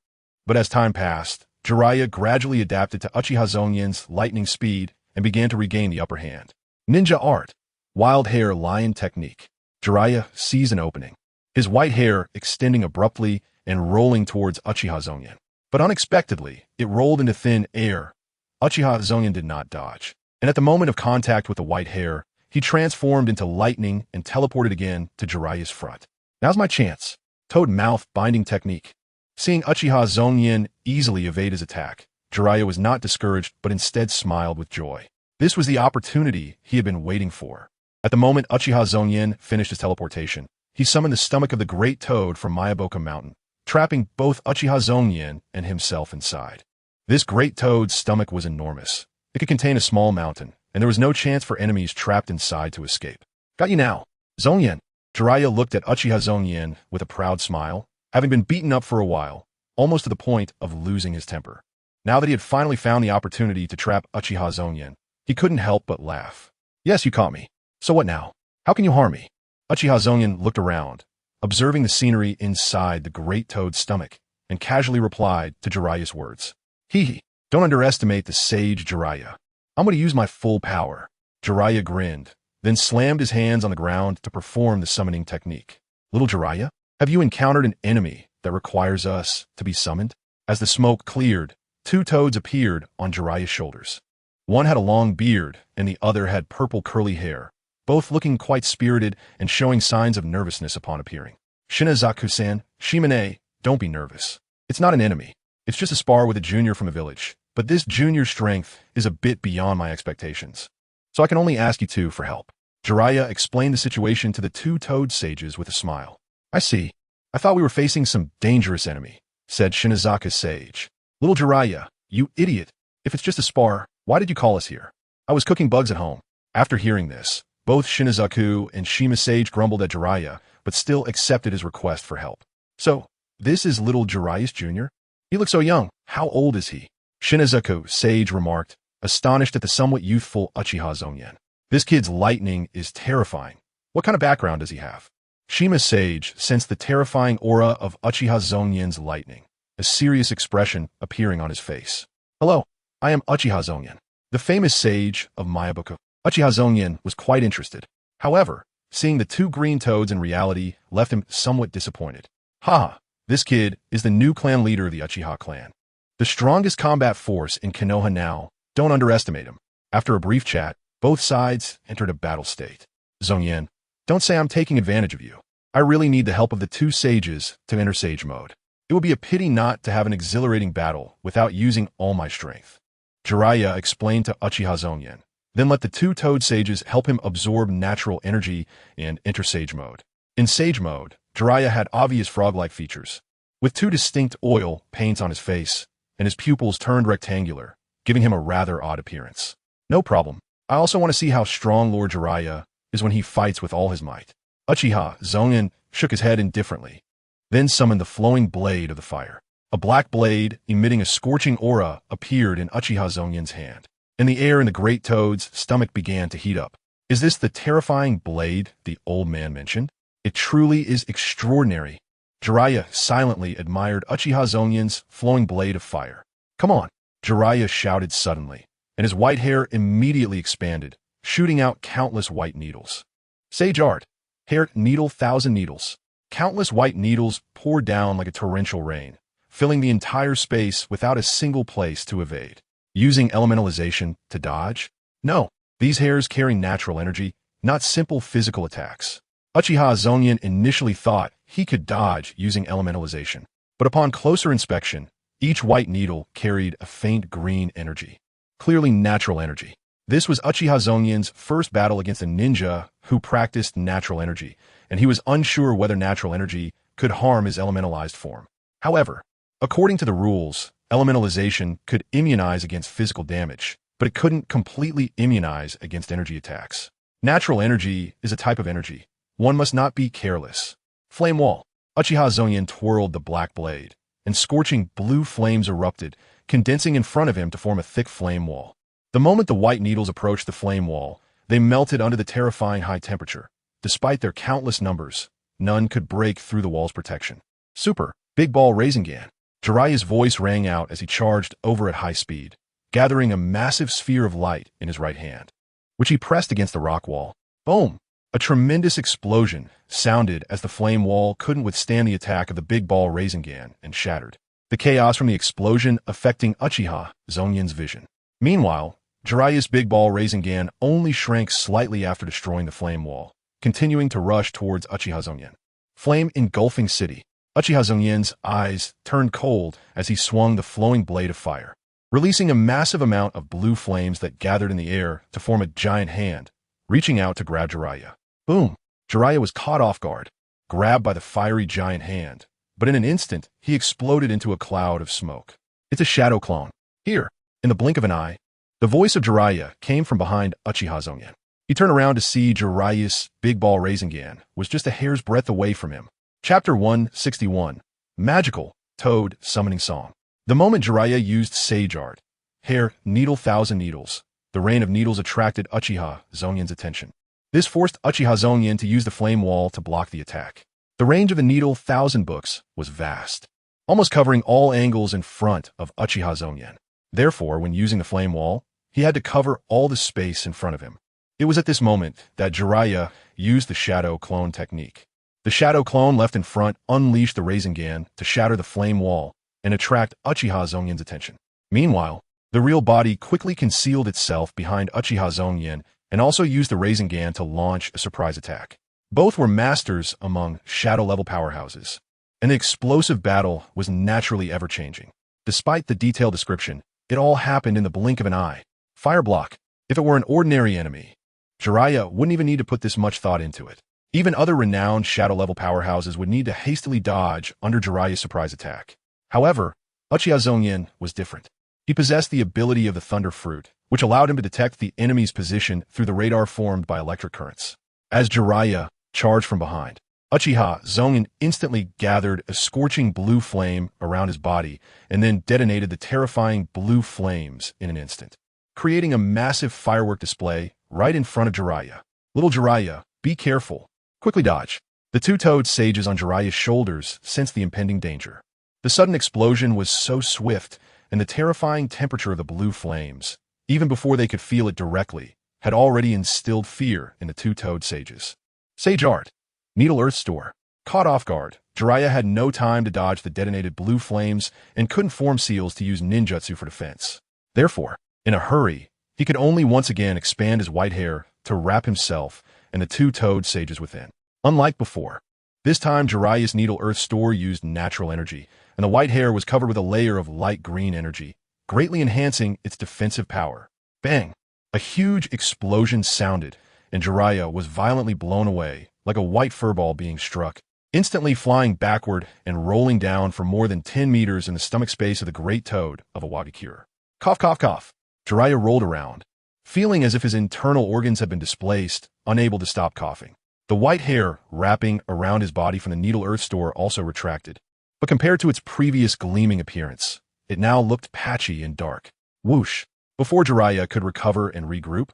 But as time passed, Jiraiya gradually adapted to Uchiha Zongyan's lightning speed and began to regain the upper hand. Ninja Art. Wild Hair Lion Technique. Jiraiya sees an opening, his white hair extending abruptly and rolling towards Uchiha Zongyan. But unexpectedly, it rolled into thin air. Uchiha Zongyan did not dodge, and at the moment of contact with the white hair, he transformed into lightning and teleported again to Jiraiya's front. Now's my chance. Toad Mouth Binding Technique. Seeing Uchiha Zongyan easily evade his attack, Jiraiya was not discouraged but instead smiled with joy. This was the opportunity he had been waiting for. At the moment Uchiha Zongyan finished his teleportation, he summoned the stomach of the Great Toad from Mayaboka Mountain, trapping both Uchiha Zongyan and himself inside. This Great Toad's stomach was enormous. It could contain a small mountain, and there was no chance for enemies trapped inside to escape. Got you now, Zongyan. Jiraiya looked at Uchiha Zongyan with a proud smile, having been beaten up for a while, almost to the point of losing his temper. Now that he had finally found the opportunity to trap Uchiha Zongyan, he couldn't help but laugh. Yes, you caught me. So what now? How can you harm me? Uchiha Zongyan looked around, observing the scenery inside the Great Toad's stomach, and casually replied to Jiraiya's words. Hee. Don't underestimate the sage Jiraiya. I'm going to use my full power. Jiraiya grinned, then slammed his hands on the ground to perform the summoning technique. Little Jiraiya, have you encountered an enemy that requires us to be summoned? As the smoke cleared, 2 toads appeared on Jiraiya's shoulders. One had a long beard, and the other had purple curly hair, both looking quite spirited and showing signs of nervousness upon appearing. Shinazaku-san, Shimane, don't be nervous. It's not an enemy. It's just a spar with a junior from a village, but this junior's strength is a bit beyond my expectations. So I can only ask you two for help. Jiraiya explained the situation to the two toad sages with a smile. I see. I thought we were facing some dangerous enemy, said Shinazaku's sage. Little Jiraiya, you idiot. If it's just a spar, why did you call us here? I was cooking bugs at home. After hearing this, both Shinazaku and Shima Sage grumbled at Jiraiya, but still accepted his request for help. So, this is little Jiraiya's junior? He looks so young. How old is he? Shinazaku Sage remarked, astonished at the somewhat youthful Uchiha Zongyan. This kid's lightning is terrifying. What kind of background does he have? Shima Sage sensed the terrifying aura of Uchiha Zongyan's lightning, a serious expression appearing on his face. Hello, I am Uchiha Zongyan, the famous sage of Mayabuku. Uchiha Zongyan was quite interested. However, seeing the two green toads in reality left him somewhat disappointed. Ha! This kid is the new clan leader of the Uchiha clan. The strongest combat force in Konoha now. Don't underestimate him. After a brief chat, both sides entered a battle state. Zongyan, don't say I'm taking advantage of you. I really need the help of the two sages to enter sage mode. It would be a pity not to have an exhilarating battle without using all my strength. Jiraiya explained to Uchiha Zongyan, then let the two toad sages help him absorb natural energy and enter sage mode. In sage mode, Jiraiya had obvious frog-like features, with two distinct oil paints on his face, and his pupils turned rectangular, giving him a rather odd appearance. No problem. I also want to see how strong Lord Jiraiya is when he fights with all his might. Uchiha Zongyan shook his head indifferently, then summoned the flowing blade of the fire. A black blade, emitting a scorching aura, appeared in Uchiha Zongyan's hand. In the air in the great toad's stomach began to heat up. Is this the terrifying blade the old man mentioned? It truly is extraordinary. Jiraiya silently admired Uchiha Zongyan's flowing blade of fire. Come on, Jiraiya shouted suddenly, and his white hair immediately expanded, shooting out countless white needles. Sage art. Hair needle 1,000 needles. Countless white needles poured down like a torrential rain, filling the entire space without a single place to evade. Using elementalization to dodge? No, these hairs carry natural energy, not simple physical attacks. Uchiha Zongyan initially thought he could dodge using elementalization, but upon closer inspection, each white needle carried a faint green energy. Clearly natural energy. This was Uchiha Zongyan's first battle against a ninja who practiced natural energy, and he was unsure whether natural energy could harm his elementalized form. However, according to the rules, elementalization could immunize against physical damage, but it couldn't completely immunize against energy attacks. Natural energy is a type of energy. One must not be careless. Flame wall. Uchiha Zongyan twirled the black blade, and scorching blue flames erupted, condensing in front of him to form a thick flame wall. The moment the white needles approached the flame wall, they melted under the terrifying high temperature. Despite their countless numbers, none could break through the wall's protection. Super, big ball Bozongyan. Jiraiya's voice rang out as he charged over at high speed, gathering a massive sphere of light in his right hand, which he pressed against the rock wall. Boom! A tremendous explosion sounded as the flame wall couldn't withstand the attack of the big ball Bozongyan and shattered. The chaos from the explosion affecting Uchiha Zongyan's vision. Meanwhile, Jiraiya's big ball Bozongyan only shrank slightly after destroying the flame wall, continuing to rush towards Uchiha Zongyan. Flame engulfing city. Uchiha Zongyan's eyes turned cold as he swung the flowing blade of fire, releasing a massive amount of blue flames that gathered in the air to form a giant hand, reaching out to grab Jiraiya. Boom! Jiraiya was caught off guard, grabbed by the fiery giant hand, but in an instant, he exploded into a cloud of smoke. It's a shadow clone. Here, in the blink of an eye, the voice of Jiraiya came from behind Uchiha Zongyan. He turned around to see Jiraiya's big ball Bozongyan was just a hair's breadth away from him. Chapter 161. Magical Toad Summoning Song. The moment Jiraiya used Sage Art, hair needle 1,000 needles, the rain of needles attracted Uchiha Zongyan's attention. This forced Uchiha Zongyan to use the flame wall to block the attack. The range of the needle 1,000 books was vast, almost covering all angles in front of Uchiha Zongyan. Therefore, when using the flame wall, he had to cover all the space in front of him. It was at this moment that Jiraiya used the shadow clone technique. The shadow clone left in front unleashed the Bozongyan to shatter the flame wall and attract Uchiha Zongyan's attention. Meanwhile, the real body quickly concealed itself behind Uchiha Zongyan and also used the Bozongyan to launch a surprise attack. Both were masters among shadow-level powerhouses, and the explosive battle was naturally ever-changing. Despite the detailed description, it all happened in the blink of an eye. Fire block. If it were an ordinary enemy, Jiraiya wouldn't even need to put this much thought into it. Even other renowned shadow-level powerhouses would need to hastily dodge under Jiraiya's surprise attack. However, Uchiha Zongyan was different. He possessed the ability of the Thunder Fruit, which allowed him to detect the enemy's position through the radar formed by electric currents. As Jiraiya charged from behind, Uchiha Zongyan instantly gathered a scorching blue flame around his body and then detonated the terrifying blue flames in an instant, creating a massive firework display right in front of Jiraiya. Little Jiraiya, be careful. Quickly dodge. The two-toed sages on Jiraiya's shoulders sensed the impending danger. The sudden explosion was so swift, and the terrifying temperature of the blue flames, even before they could feel it directly, had already instilled fear in the two-toed sages. Sage Art. Needle Earth Store. Caught off guard, Jiraiya had no time to dodge the detonated blue flames and couldn't form seals to use ninjutsu for defense. Therefore, in a hurry, he could only once again expand his white hair to wrap himself and the two-toed sages within. Unlike before, this time Jiraiya's Needle Earth Store used natural energy, and the white hair was covered with a layer of light green energy, greatly enhancing its defensive power. Bang! A huge explosion sounded, and Jiraiya was violently blown away, like a white furball being struck, instantly flying backward and rolling down for more than 10 meters in the stomach space of the great toad of Awagakure. Cough, cough, cough. Jiraiya rolled around, feeling as if his internal organs had been displaced, unable to stop coughing. The white hair wrapping around his body from the Needle Earth Store also retracted, but compared to its previous gleaming appearance, it now looked patchy and dark. Whoosh! Before Jiraiya could recover and regroup,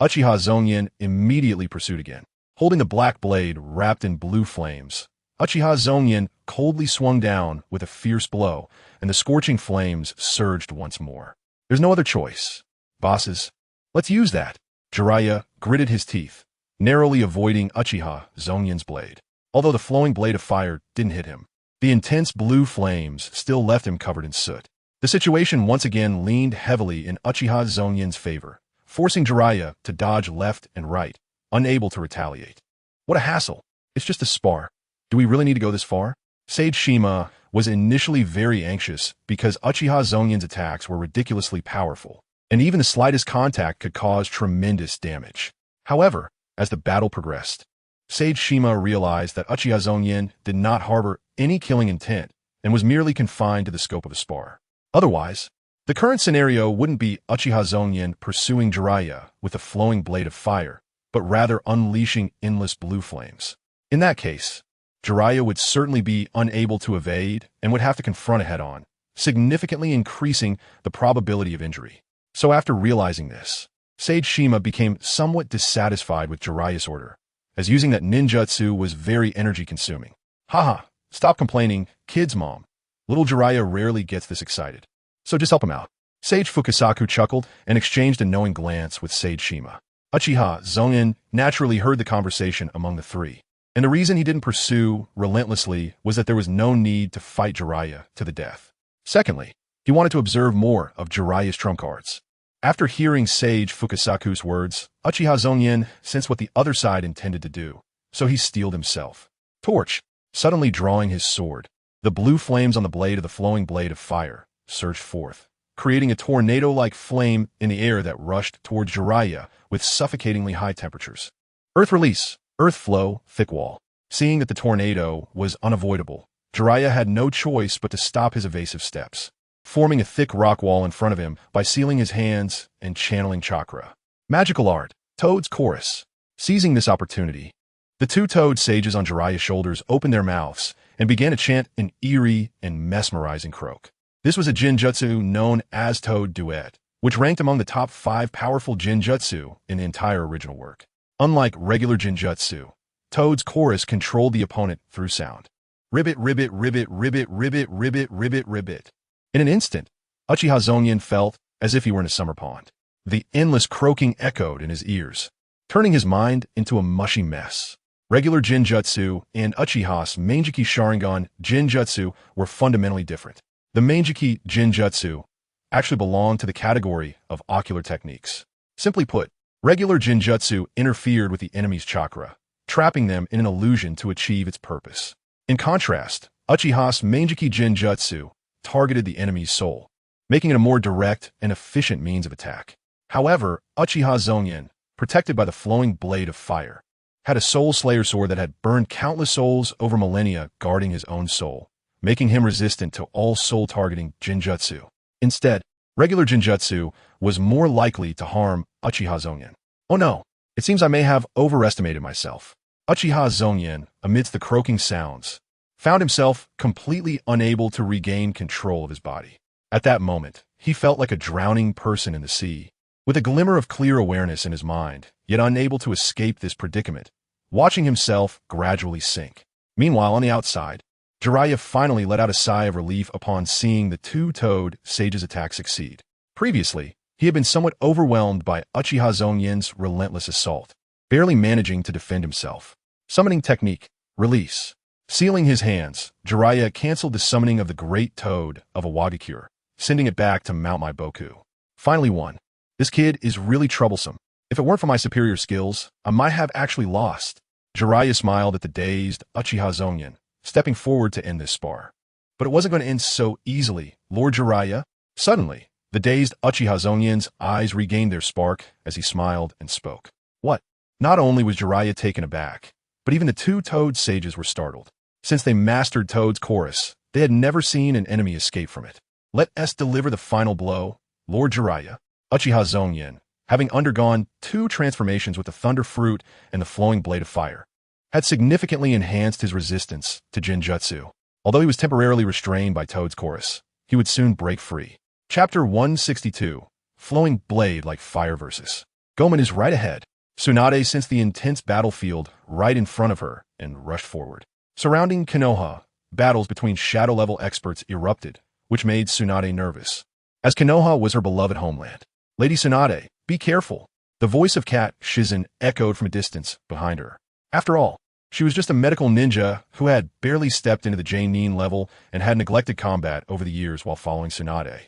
Uchiha Zongyan immediately pursued again. Holding the black blade wrapped in blue flames, Uchiha Zongyan coldly swung down with a fierce blow, and the scorching flames surged once more. There's no other choice. Bosses, let's use that. Jiraiya gritted his teeth, narrowly avoiding Uchiha Zongyan's blade. Although the flowing blade of fire didn't hit him, the intense blue flames still left him covered in soot. The situation once again leaned heavily in Uchiha Zongyan's favor, forcing Jiraiya to dodge left and right, unable to retaliate. What a hassle. It's just a spar. Do we really need to go this far? Sage Shima was initially very anxious because Uchiha Zongyan's attacks were ridiculously powerful, and even the slightest contact could cause tremendous damage. However, as the battle progressed, Sage Shima realized that Uchiha Zongyan did not harbor any killing intent and was merely confined to the scope of a spar. Otherwise, the current scenario wouldn't be Uchiha Zongyan pursuing Jiraiya with a flowing blade of fire, but rather unleashing endless blue flames. In that case, Jiraiya would certainly be unable to evade and would have to confront it head-on, significantly increasing the probability of injury. So after realizing this, Sage Shima became somewhat dissatisfied with Jiraiya's order, as using that ninjutsu was very energy-consuming. Haha, stop complaining, kid's mom. Little Jiraiya rarely gets this excited, so just help him out. Sage Fukasaku chuckled and exchanged a knowing glance with Sage Shima. Uchiha Zongyan naturally heard the conversation among the three, and the reason he didn't pursue relentlessly was that there was no need to fight Jiraiya to the death. Secondly, he wanted to observe more of Jiraiya's trump cards. After hearing Sage Fukasaku's words, Uchiha Zongyan sensed what the other side intended to do, so he steeled himself. Torch, suddenly drawing his sword. The blue flames on the blade of the flowing blade of fire surged forth, creating a tornado-like flame in the air that rushed towards Jiraiya with suffocatingly high temperatures. Earth release, earth flow, thick wall. Seeing that the tornado was unavoidable, Jiraiya had no choice but to stop his evasive steps, forming a thick rock wall in front of him by sealing his hands and channeling chakra. Magical art, Toad's Chorus. Seizing this opportunity, the two-toed sages on Jiraiya's shoulders opened their mouths and began to chant an eerie and mesmerizing croak. This was a jinjutsu known as Toad Duet, which ranked among the top 5 powerful jinjutsu in the entire original work. Unlike regular jinjutsu, Toad's Chorus controlled the opponent through sound. Ribbit, ribbit, ribbit, ribbit, ribbit, ribbit, ribbit, ribbit. In an instant, Uchiha Zongyan felt as if he were in a summer pond. The endless croaking echoed in his ears, turning his mind into a mushy mess. Regular jinjutsu and Uchiha's Manjiki Sharingan jinjutsu were fundamentally different. The Manjiki jinjutsu actually belonged to the category of ocular techniques. Simply put, Regular Jinjutsu interfered with the enemy's chakra, trapping them in an illusion to achieve its purpose. In contrast, Uchiha's Mangeki Jinjutsu targeted the enemy's soul, making it a more direct and efficient means of attack. However, Uchiha Zongyan, protected by the flowing blade of fire, had a soul slayer sword that had burned countless souls over millennia, guarding his own soul, making him resistant to all soul-targeting Jinjutsu. Instead, regular Jinjutsu was more likely to harm Uchiha Zongyan. Oh no, it seems I may have overestimated myself. Uchiha Zongyan, amidst the croaking sounds, found himself completely unable to regain control of his body. At that moment, he felt like a drowning person in the sea, with a glimmer of clear awareness in his mind, yet unable to escape this predicament, watching himself gradually sink. Meanwhile, on the outside, Jiraiya finally let out a sigh of relief upon seeing the two-toed sage's attack succeed. Previously, he had been somewhat overwhelmed by Uchiha Zongyan's relentless assault, barely managing to defend himself. Summoning technique, release. Sealing his hands, Jiraiya canceled the summoning of the Great Toad of Awagakure, sending it back to Mount Maiboku. Finally won. This kid is really troublesome. If it weren't for my superior skills, I might have actually lost. Jiraiya smiled at the dazed Uchiha Zongyan, stepping forward to end this spar. But it wasn't going to end so easily, Lord Jiraiya. Suddenly, the dazed Uchiha Zongyan's eyes regained their spark as he smiled and spoke. What? Not only was Jiraiya taken aback, but even the two-toed sages were startled. Since they mastered Toad's chorus, they had never seen an enemy escape from it. Let us deliver the final blow, Lord Jiraiya. Uchiha Zongyan, having undergone 2 transformations with the Thunder Fruit and the Flowing Blade of Fire, had significantly enhanced his resistance to Jinjutsu. Although he was temporarily restrained by Toad's chorus, he would soon break free. Chapter 162, Flowing Blade like Fire versus. Gomen is right ahead. Tsunade sensed the intense battlefield right in front of her and rushed forward. Surrounding Konoha, battles between shadow-level experts erupted, which made Tsunade nervous, as Konoha was her beloved homeland. Lady Tsunade, be careful. The voice of Cat Shizen echoed from a distance behind her. After all, she was just a medical ninja who had barely stepped into the Jainin level and had neglected combat over the years while following Tsunade.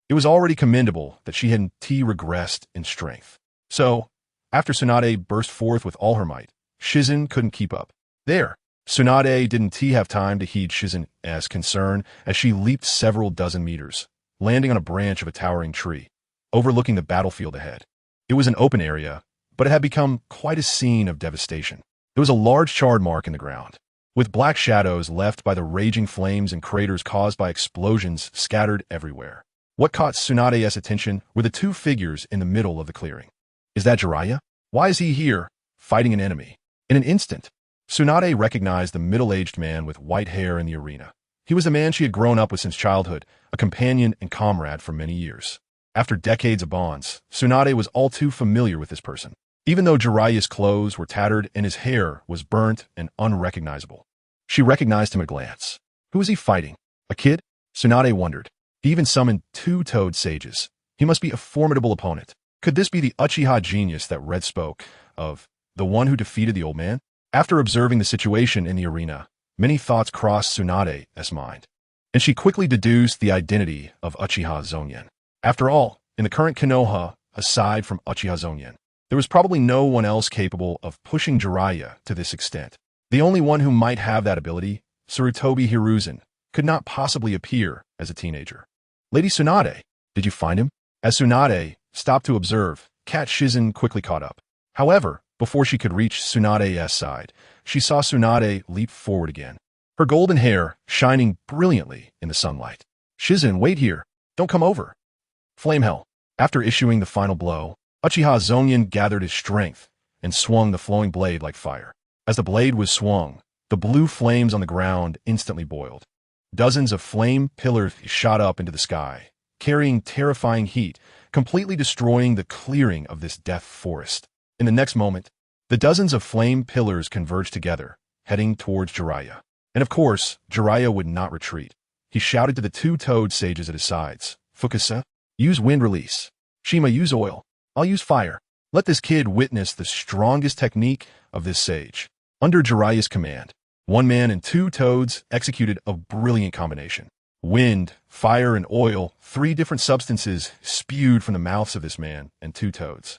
It was already commendable that she hadn't regressed in strength. So, after Tsunade burst forth with all her might, Shizen couldn't keep up. There, Tsunade didn't have time to heed Shizen's concern as she leaped several dozen meters, landing on a branch of a towering tree, overlooking the battlefield ahead. It was an open area, but it had become quite a scene of devastation. There was a large charred mark in the ground, with black shadows left by the raging flames and craters caused by explosions scattered everywhere. What caught Tsunade's attention were the 2 figures in the middle of the clearing. Is that Jiraiya? Why is he here, fighting an enemy? In an instant, Tsunade recognized the middle-aged man with white hair in the arena. He was the man she had grown up with since childhood, a companion and comrade for many years. After decades of bonds, Tsunade was all too familiar with this person, even though Jiraiya's clothes were tattered and his hair was burnt and unrecognizable. She recognized him at a glance. Who was he fighting? A kid? Tsunade wondered. He even summoned 2 toad sages. He must be a formidable opponent. Could this be the Uchiha genius that Red spoke of, the one who defeated the old man? After observing the situation in the arena, many thoughts crossed Tsunade's mind, and she quickly deduced the identity of Uchiha Zongyan. After all, in the current Konoha, aside from Uchiha Zongyan, there was probably no one else capable of pushing Jiraiya to this extent. The only one who might have that ability, Sarutobi Hiruzen, could not possibly appear as a teenager. Lady Tsunade, did you find him? As Tsunade stopped to observe, Cat Shizen quickly caught up. However, before she could reach Tsunade's side, she saw Tsunade leap forward again, her golden hair shining brilliantly in the sunlight. Shizen, wait here. Don't come over. Flame Hell. After issuing the final blow, Uchiha Zongyan gathered his strength and swung the flowing blade like fire. As the blade was swung, the blue flames on the ground instantly boiled. Dozens of flame pillars shot up into the sky, carrying terrifying heat, completely destroying the clearing of this death forest. In the next moment, the dozens of flame pillars converged together, heading towards Jiraiya. And of course, Jiraiya would not retreat. He shouted to the 2 toad sages at his sides. Fukusa, use wind release. Shima, use oil. I'll use fire. Let this kid witness the strongest technique of this sage. Under Jiraiya's command, 1 man and 2 toads executed a brilliant combination. Wind, fire, and oil, 3 different substances spewed from the mouths of this man and 2 toads.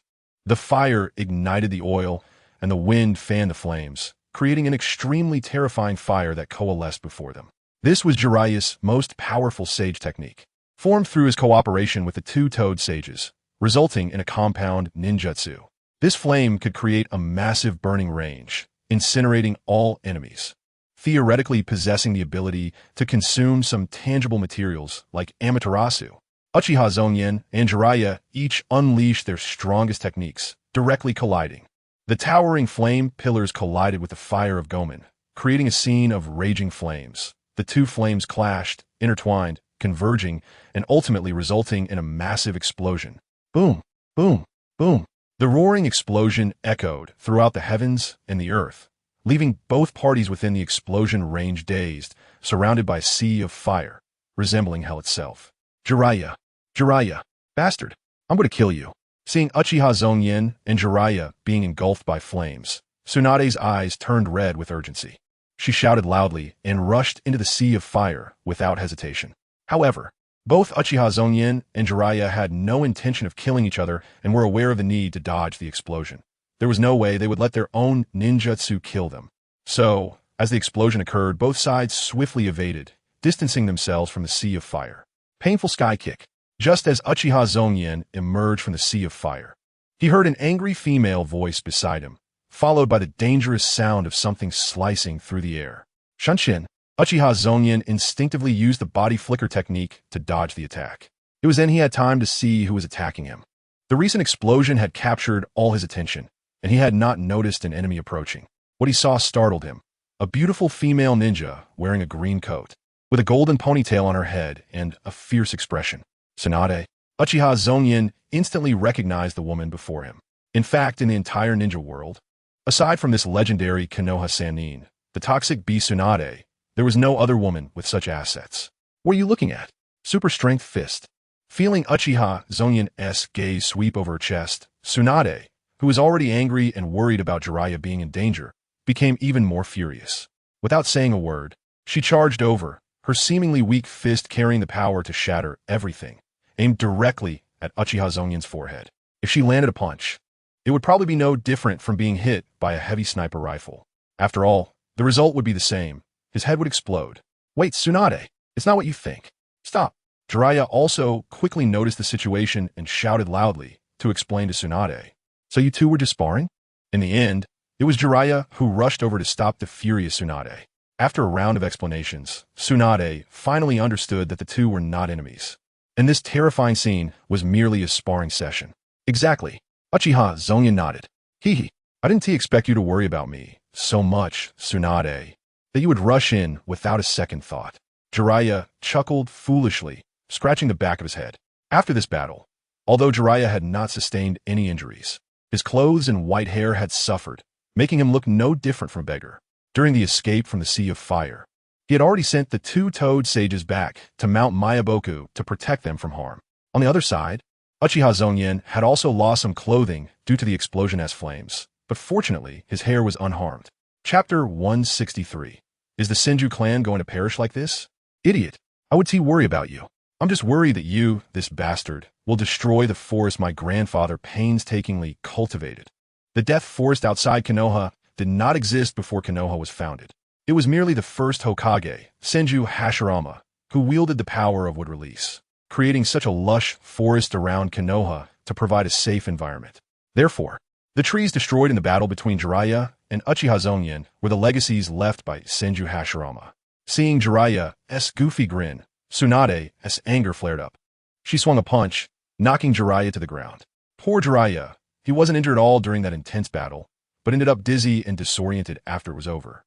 The fire ignited the oil, and the wind fanned the flames, creating an extremely terrifying fire that coalesced before them. This was Jiraiya's most powerful sage technique, formed through his cooperation with the two-toed sages, resulting in a compound ninjutsu. This flame could create a massive burning range, incinerating all enemies, theoretically possessing the ability to consume some tangible materials like Amaterasu. Uchiha Zongyan and Jiraiya each unleashed their strongest techniques, directly colliding. The towering flame pillars collided with the fire of Gomen, creating a scene of raging flames. The two flames clashed, intertwined, converging, and ultimately resulting in a massive explosion. Boom, boom, boom. The roaring explosion echoed throughout the heavens and the earth, leaving both parties within the explosion range dazed, surrounded by a sea of fire, resembling hell itself. Jiraiya, Jiraiya, bastard, I'm going to kill you. Seeing Uchiha Zongyan and Jiraiya being engulfed by flames, Tsunade's eyes turned red with urgency. She shouted loudly and rushed into the sea of fire without hesitation. However, both Uchiha Zongyan and Jiraiya had no intention of killing each other and were aware of the need to dodge the explosion. There was no way they would let their own ninjutsu kill them. So, as the explosion occurred, both sides swiftly evaded, distancing themselves from the sea of fire. Painful sky kick. Just as Uchiha Zongyan emerged from the sea of fire, he heard an angry female voice beside him, followed by the dangerous sound of something slicing through the air. Shunshin, Uchiha Zongyan instinctively used the body flicker technique to dodge the attack. It was then he had time to see who was attacking him. The recent explosion had captured all his attention, and he had not noticed an enemy approaching. What he saw startled him. A beautiful female ninja wearing a green coat, with a golden ponytail on her head and a fierce expression. Tsunade. Uchiha Zongyan instantly recognized the woman before him. In fact, in the entire ninja world, aside from this legendary Konoha Sannin, the toxic beast Tsunade, there was no other woman with such assets. What are you looking at? Super strength fist. Feeling Uchiha Zongyan's gaze sweep over her chest, Tsunade, who was already angry and worried about Jiraiya being in danger, became even more furious. Without saying a word, she charged over, her seemingly weak fist carrying the power to shatter everything, aimed directly at Uchiha Zongyan's forehead. If she landed a punch, it would probably be no different from being hit by a heavy sniper rifle. After all, the result would be the same. His head would explode. Wait, Tsunade, it's not what you think. Stop. Jiraiya also quickly noticed the situation and shouted loudly to explain to Tsunade. So you two were just sparring? In the end, it was Jiraiya who rushed over to stop the furious Tsunade. After a round of explanations, Tsunade finally understood that the two were not enemies, and this terrifying scene was merely a sparring session. Exactly. Uchiha Zongyan nodded. Hee. I didn't expect you to worry about me so much, Tsunade, that you would rush in without a second thought. Jiraiya chuckled foolishly, scratching the back of his head. After this battle, although Jiraiya had not sustained any injuries, his clothes and white hair had suffered, making him look no different from a beggar. During the escape from the Sea of Fire, he had already sent the two-toed sages back to Mount Mayaboku to protect them from harm. On the other side, Uchiha Zongyan had also lost some clothing due to the explosion-esque flames, but fortunately, his hair was unharmed. Chapter 163. Is the Senju clan going to perish like this? Idiot. I would worry about you. I'm just worried that you, this bastard, will destroy the forest my grandfather painstakingly cultivated. The death forest outside Konoha did not exist before Konoha was founded. It was merely the first Hokage, Senju Hashirama, who wielded the power of wood release, creating such a lush forest around Konoha to provide a safe environment. Therefore, the trees destroyed in the battle between Jiraiya and Uchiha Zongyan were the legacies left by Senju Hashirama. Seeing Jiraiya's goofy grin, Tsunade's anger flared up. She swung a punch, knocking Jiraiya to the ground. Poor Jiraiya. He wasn't injured at all during that intense battle, but ended up dizzy and disoriented after it was over.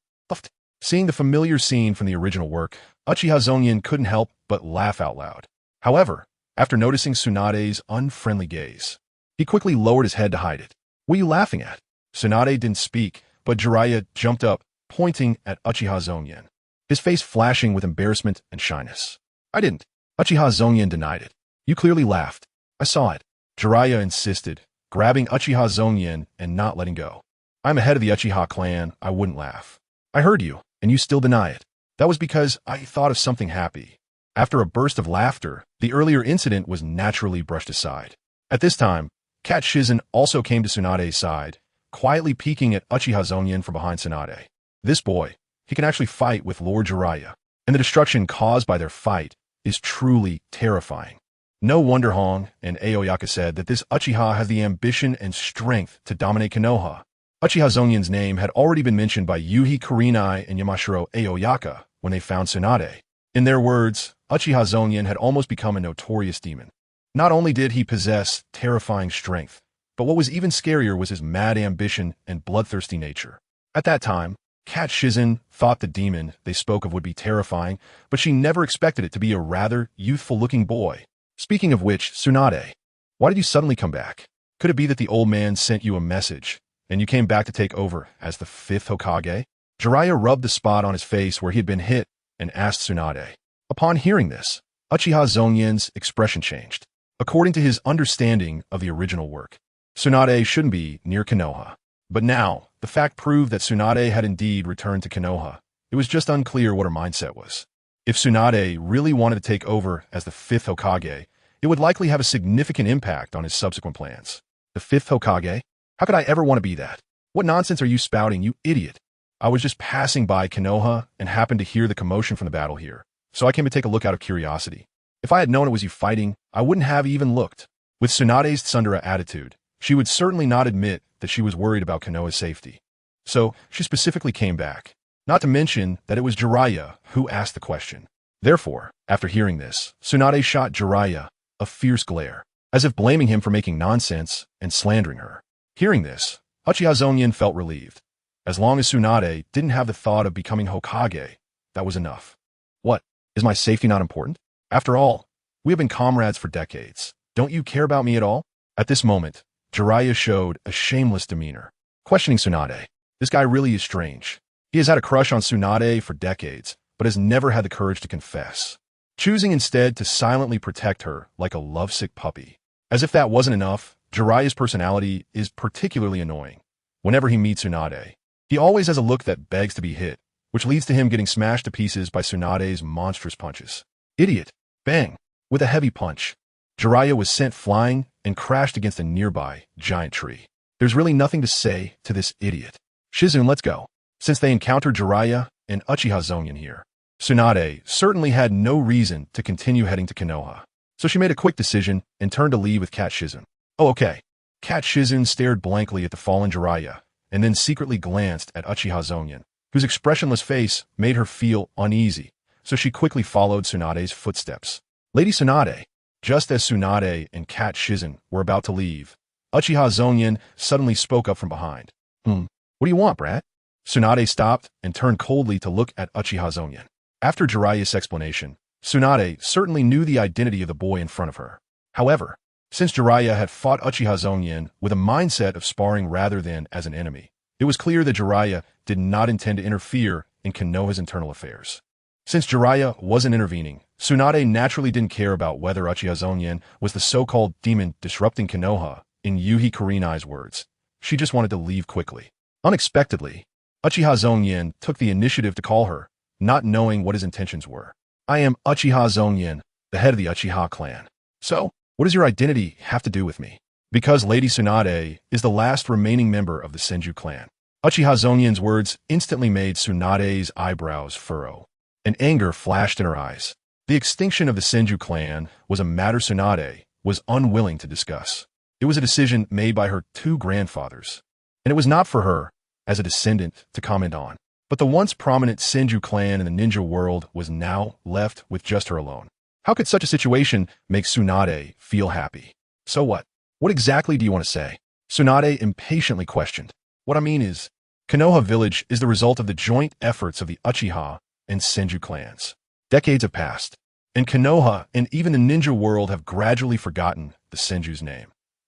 Seeing the familiar scene from the original work, Uchiha Zongyan couldn't help but laugh out loud. However, after noticing Tsunade's unfriendly gaze, he quickly lowered his head to hide it. What are you laughing at? Tsunade didn't speak, but Jiraiya jumped up, pointing at Uchiha Zongyan, his face flashing with embarrassment and shyness. I didn't. Uchiha Zongyan denied it. You clearly laughed. I saw it. Jiraiya insisted, grabbing Uchiha Zongyan and not letting go. I'm a head of the Uchiha clan, I wouldn't laugh. I heard you, and you still deny it. That was because I thought of something happy. After a burst of laughter, the earlier incident was naturally brushed aside. At this time, Cat Shizen also came to Tsunade's side, quietly peeking at Uchiha Zongyan from behind Tsunade. This boy, he can actually fight with Lord Jiraiya, and the destruction caused by their fight is truly terrifying. No wonder Hong and Aoyaka said that this Uchiha has the ambition and strength to dominate Konoha. Uchiha Zongyan's name had already been mentioned by Yuhi Kurenai and Yamashiro Aoyaka when they found Tsunade. In their words, Uchiha Zongyan had almost become a notorious demon. Not only did he possess terrifying strength, but what was even scarier was his mad ambition and bloodthirsty nature. At that time, Cat Shizen thought the demon they spoke of would be terrifying, but she never expected it to be a rather youthful-looking boy. Speaking of which, Tsunade, why did you suddenly come back? Could it be that the old man sent you a message, and you came back to take over as the 5th Hokage? Jiraiya rubbed the spot on his face where he had been hit and asked Tsunade. Upon hearing this, Uchiha Zongyan's expression changed. According to his understanding of the original work, Tsunade shouldn't be near Konoha. But now, the fact proved that Tsunade had indeed returned to Konoha. It was just unclear what her mindset was. If Tsunade really wanted to take over as the 5th Hokage, it would likely have a significant impact on his subsequent plans. The 5th Hokage? How could I ever want to be that? What nonsense are you spouting, you idiot? I was just passing by Konoha and happened to hear the commotion from the battle here, so I came to take a look out of curiosity. If I had known it was you fighting, I wouldn't have even looked. With Tsunade's tsundere attitude, she would certainly not admit that she was worried about Konoha's safety. So, she specifically came back. Not to mention that it was Jiraiya who asked the question. Therefore, after hearing this, Tsunade shot Jiraiya a fierce glare, as if blaming him for making nonsense and slandering her. Hearing this, Uchiha Zongyan felt relieved. As long as Tsunade didn't have the thought of becoming Hokage, that was enough. What? Is my safety not important? After all, we have been comrades for decades. Don't you care about me at all? At this moment, Jiraiya showed a shameless demeanor, questioning Tsunade. This guy really is strange. He has had a crush on Tsunade for decades, but has never had the courage to confess, choosing instead to silently protect her like a lovesick puppy. As if that wasn't enough, Jiraiya's personality is particularly annoying. Whenever he meets Tsunade, he always has a look that begs to be hit, which leads to him getting smashed to pieces by Tsunade's monstrous punches. Idiot! Bang! With a heavy punch, Jiraiya was sent flying and crashed against a nearby giant tree. There's really nothing to say to this idiot. Shizen, let's go. Since they encountered Jiraiya and Uchiha Zongyan here, Tsunade certainly had no reason to continue heading to Konoha. So she made a quick decision and turned to leave with Cat Shizen. Oh, okay. Cat Shizen stared blankly at the fallen Jiraiya and then secretly glanced at Uchiha Zongyan, whose expressionless face made her feel uneasy, so she quickly followed Tsunade's footsteps. Lady Tsunade. Just as Tsunade and Cat Shizen were about to leave, Uchiha Zongyan suddenly spoke up from behind. What do you want, brat? Tsunade stopped and turned coldly to look at Uchiha Zongyan. After Jiraiya's explanation, Tsunade certainly knew the identity of the boy in front of her. However, since Jiraiya had fought Uchiha Zongyan with a mindset of sparring rather than as an enemy, it was clear that Jiraiya did not intend to interfere in Konoha's internal affairs. Since Jiraiya wasn't intervening, Tsunade naturally didn't care about whether Uchiha Zongyan was the so-called demon disrupting Konoha, in Yuhi Kurenai's words. She just wanted to leave quickly. Unexpectedly, Uchiha Zongyan took the initiative to call her, not knowing what his intentions were. I am Uchiha Zongyan, the head of the Uchiha clan. So, what does your identity have to do with me? Because Lady Tsunade is the last remaining member of the Senju clan. Uchiha Zongyan's words instantly made Tsunade's eyebrows furrow, and anger flashed in her eyes. The extinction of the Senju clan was a matter Tsunade was unwilling to discuss. It was a decision made by her two grandfathers, and it was not for her, as a descendant, to comment on. But the once prominent Senju clan in the ninja world was now left with just her alone. How could such a situation make Tsunade feel happy? So what? What exactly do you want to say? Tsunade impatiently questioned. What I mean is, Konoha village is the result of the joint efforts of the Uchiha and Senju clans. Decades have passed, and Konoha and even the ninja world have gradually forgotten the Senju's name.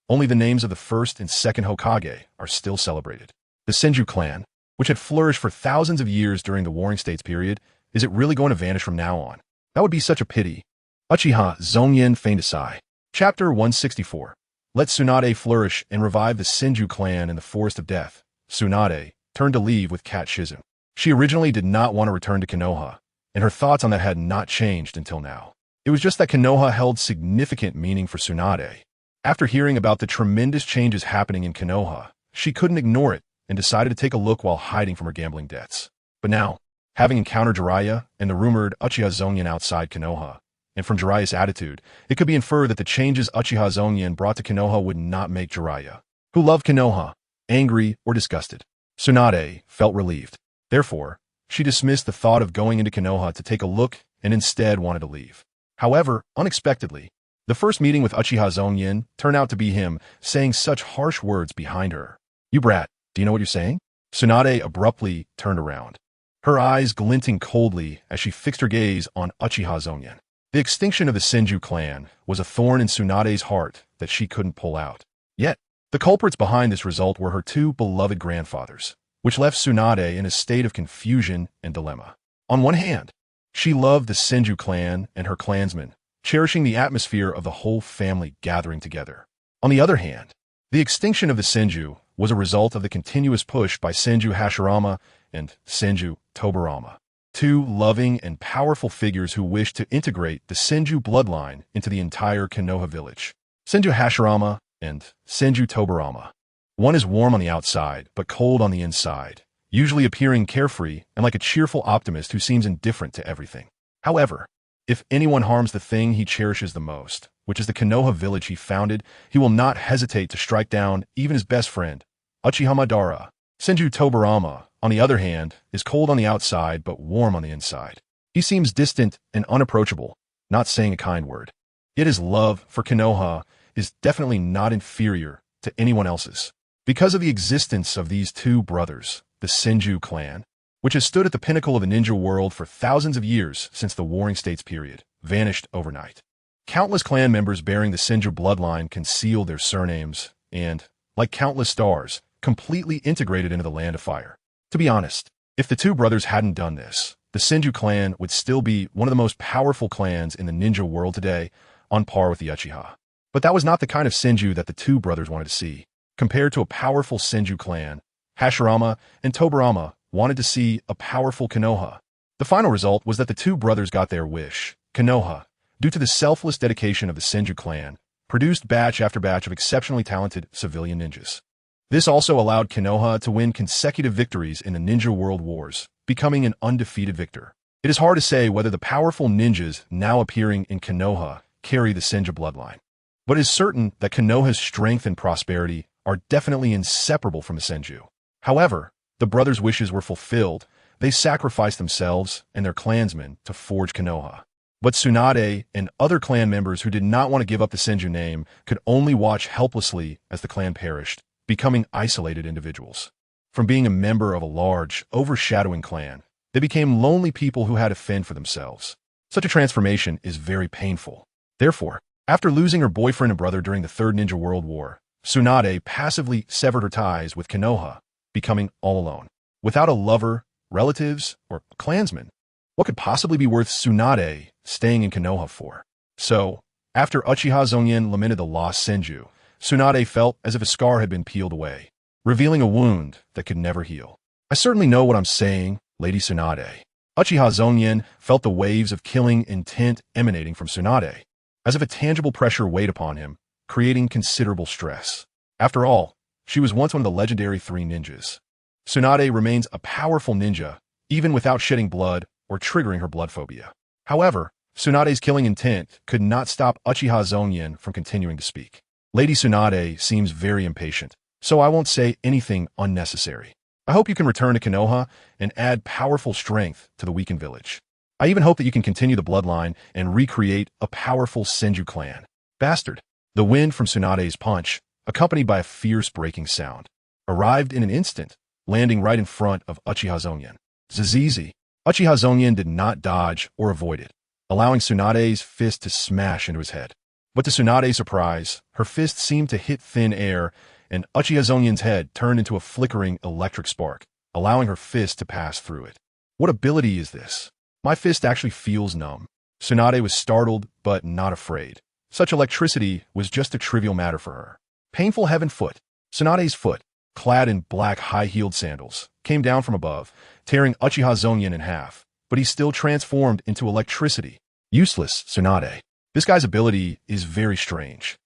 Only the names of the first and second Hokage are still celebrated. The Senju clan, which had flourished for thousands of years during the Warring States period, is it really going to vanish from now on? That would be such a pity. Uchiha Zongyan feigned a sigh. Chapter 164. Let Tsunade flourish and revive the Senju clan in the Forest of Death. Tsunade turned to leave with Cat Shizen. She originally did not want to return to Konoha, and her thoughts on that had not changed until now. It was just that Konoha held significant meaning for Tsunade. After hearing about the tremendous changes happening in Konoha, she couldn't ignore it and decided to take a look while hiding from her gambling debts. But now, having encountered Jiraiya and the rumored Uchiha Zongyan outside Konoha, and from Jiraiya's attitude, it could be inferred that the changes Uchiha Zongyan brought to Konoha would not make Jiraiya, who loved Konoha, angry or disgusted. Tsunade felt relieved. Therefore, she dismissed the thought of going into Konoha to take a look and instead wanted to leave. However, unexpectedly, the first meeting with Uchiha Zongyan turned out to be him saying such harsh words behind her. "You brat, do you know what you're saying?" Tsunade abruptly turned around, her eyes glinting coldly as she fixed her gaze on Uchiha Zongyan. The extinction of the Senju clan was a thorn in Tsunade's heart that she couldn't pull out. Yet, the culprits behind this result were her two beloved grandfathers, which left Tsunade in a state of confusion and dilemma. On one hand, she loved the Senju clan and her clansmen, cherishing the atmosphere of the whole family gathering together. On the other hand, the extinction of the Senju was a result of the continuous push by Senju Hashirama and Senju Tobirama, two loving and powerful figures who wished to integrate the Senju bloodline into the entire Konoha village. Senju Hashirama and Senju Tobirama. One is warm on the outside, but cold on the inside, usually appearing carefree and like a cheerful optimist who seems indifferent to everything. However, if anyone harms the thing he cherishes the most, which is the Konoha village he founded, he will not hesitate to strike down even his best friend, Uchiha Madara. Senju Tobirama, on the other hand, is cold on the outside but warm on the inside. He seems distant and unapproachable, not saying a kind word. Yet his love for Konoha is definitely not inferior to anyone else's. Because of the existence of these two brothers, the Senju clan, which has stood at the pinnacle of the ninja world for thousands of years since the Warring States period, vanished overnight. Countless clan members bearing the Senju bloodline concealed their surnames and, like countless stars, completely integrated into the Land of Fire. To be honest, if the two brothers hadn't done this, the Senju clan would still be one of the most powerful clans in the ninja world today, on par with the Uchiha. But that was not the kind of Senju that the two brothers wanted to see. Compared to a powerful Senju clan, Hashirama and Tobirama wanted to see a powerful Konoha. The final result was that the two brothers got their wish. Konoha, due to the selfless dedication of the Senju clan, produced batch after batch of exceptionally talented civilian ninjas. This also allowed Konoha to win consecutive victories in the Ninja World Wars, becoming an undefeated victor. It is hard to say whether the powerful ninjas now appearing in Konoha carry the Senju bloodline. But it is certain that Konoha's strength and prosperity are definitely inseparable from the Senju. However, the brothers' wishes were fulfilled. They sacrificed themselves and their clansmen to forge Konoha. But Tsunade and other clan members who did not want to give up the Senju name could only watch helplessly as the clan perished, becoming isolated individuals. From being a member of a large, overshadowing clan, they became lonely people who had to fend for themselves. Such a transformation is very painful. Therefore, after losing her boyfriend and brother during the Third Ninja World War, Tsunade passively severed her ties with Konoha, becoming all alone. Without a lover, relatives, or clansmen, what could possibly be worth Tsunade staying in Konoha for? So, after Uchiha Zongyan lamented the lost Senju, Tsunade felt as if a scar had been peeled away, revealing a wound that could never heal. I certainly know what I'm saying, Lady Tsunade. Uchiha Zongyan felt the waves of killing intent emanating from Tsunade, as if a tangible pressure weighed upon him, creating considerable stress. After all, she was once one of the legendary three ninjas. Tsunade remains a powerful ninja, even without shedding blood or triggering her blood phobia. However, Tsunade's killing intent could not stop Uchiha Zongyan from continuing to speak. Lady Tsunade seems very impatient, so I won't say anything unnecessary. I hope you can return to Konoha and add powerful strength to the weakened village. I even hope that you can continue the bloodline and recreate a powerful Senju clan. Bastard. The wind from Tsunade's punch, accompanied by a fierce breaking sound, arrived in an instant, landing right in front of Uchiha Zongyan. Zizizi. Uchiha Zongyan did not dodge or avoid it, allowing Tsunade's fist to smash into his head. But to Tsunade's surprise, her fist seemed to hit thin air, and Uchiha Zongyan's head turned into a flickering electric spark, allowing her fist to pass through it. What ability is this? My fist actually feels numb. Tsunade was startled, but not afraid. Such electricity was just a trivial matter for her. Painful heaven foot. Tsunade's foot, clad in black high-heeled sandals, came down from above, tearing Uchiha Zongyan in half, but he still transformed into electricity. Useless, Tsunade. This guy's ability is very strange.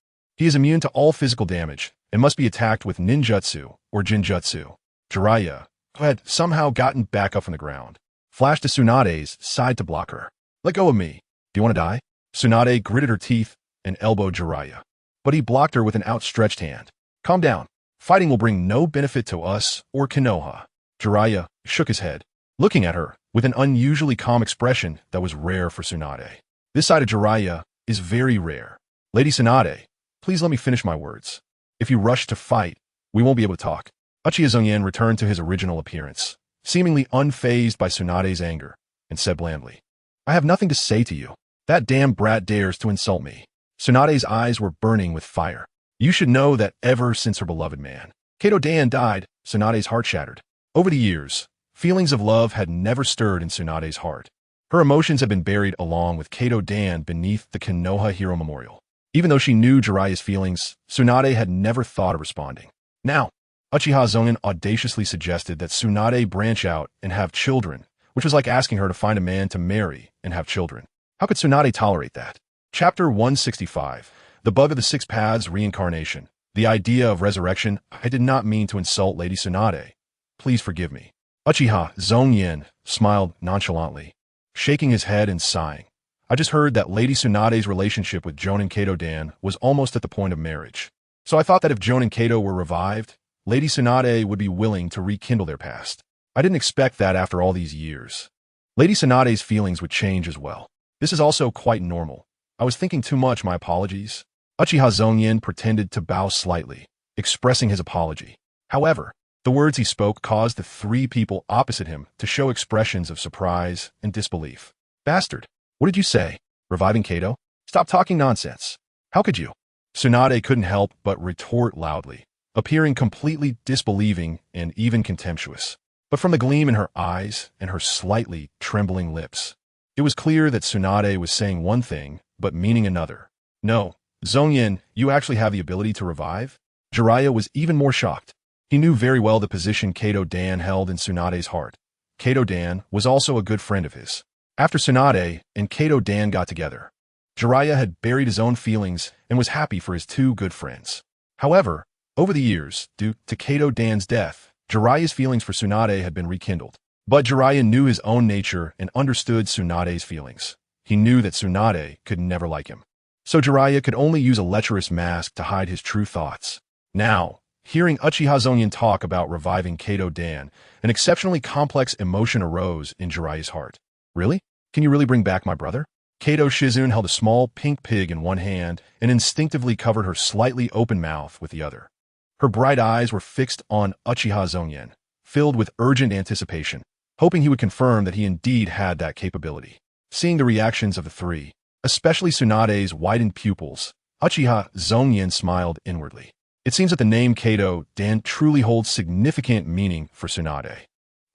He is immune to all physical damage and must be attacked with ninjutsu or jinjutsu. Jiraiya, who had somehow gotten back up from the ground, flashed to Tsunade's side to block her. "Let go of me. Do you want to die?" Tsunade gritted her teeth and elbowed Jiraiya. But he blocked her with an outstretched hand. "Calm down. Fighting will bring no benefit to us or Konoha." Jiraiya shook his head, looking at her with an unusually calm expression that was rare for Tsunade. This side of Jiraiya is very rare. "Lady Tsunade, please let me finish my words. If you rush to fight, we won't be able to talk." Uchiha Zongyan returned to his original appearance, seemingly unfazed by Tsunade's anger, and said blandly, "I have nothing to say to you. That damn brat dares to insult me." Tsunade's eyes were burning with fire. You should know that ever since her beloved man, Kato Dan, died, Tsunade's heart shattered. Over the years, feelings of love had never stirred in Tsunade's heart. Her emotions had been buried along with Kato Dan beneath the Konoha Hero Memorial. Even though she knew Jiraiya's feelings, Tsunade had never thought of responding. Now, Uchiha Zongyan audaciously suggested that Tsunade branch out and have children, which was like asking her to find a man to marry and have children. How could Tsunade tolerate that? Chapter 165. The Bug of the Six Paths Reincarnation. The idea of resurrection. I did not mean to insult Lady Tsunade. Please forgive me. Uchiha Zongyan smiled nonchalantly, shaking his head and sighing. I just heard that Lady Tsunade's relationship with Jonin Kato Dan was almost at the point of marriage. So I thought that if Jonin Kato were revived, Lady Tsunade would be willing to rekindle their past. I didn't expect that after all these years. Lady Tsunade's feelings would change as well. This is also quite normal. I was thinking too much, my apologies. Uchiha Zongyan pretended to bow slightly, expressing his apology. However, the words he spoke caused the three people opposite him to show expressions of surprise and disbelief. "Bastard, what did you say? Reviving Kato? Stop talking nonsense. How could you?" Tsunade couldn't help but retort loudly, appearing completely disbelieving and even contemptuous. But from the gleam in her eyes and her slightly trembling lips, it was clear that Tsunade was saying one thing, but meaning another. "No, Zongyan, you actually have the ability to revive?" Jiraiya was even more shocked. He knew very well the position Kato Dan held in Tsunade's heart. Kato Dan was also a good friend of his. After Tsunade and Kato Dan got together, Jiraiya had buried his own feelings and was happy for his two good friends. However, over the years, due to Kato Dan's death, Jiraiya's feelings for Tsunade had been rekindled. But Jiraiya knew his own nature and understood Tsunade's feelings. He knew that Tsunade could never like him. So Jiraiya could only use a lecherous mask to hide his true thoughts. Now, hearing Uchiha Zongyan talk about reviving Kato Dan, an exceptionally complex emotion arose in Jiraiya's heart. "Really? Can you really bring back my brother?" Kato Shizune held a small pink pig in one hand and instinctively covered her slightly open mouth with the other. Her bright eyes were fixed on Uchiha Zongyan, filled with urgent anticipation, hoping he would confirm that he indeed had that capability. Seeing the reactions of the three, especially Tsunade's widened pupils, Uchiha Zongyan smiled inwardly. It seems that the name Kato Dan truly holds significant meaning for Tsunade.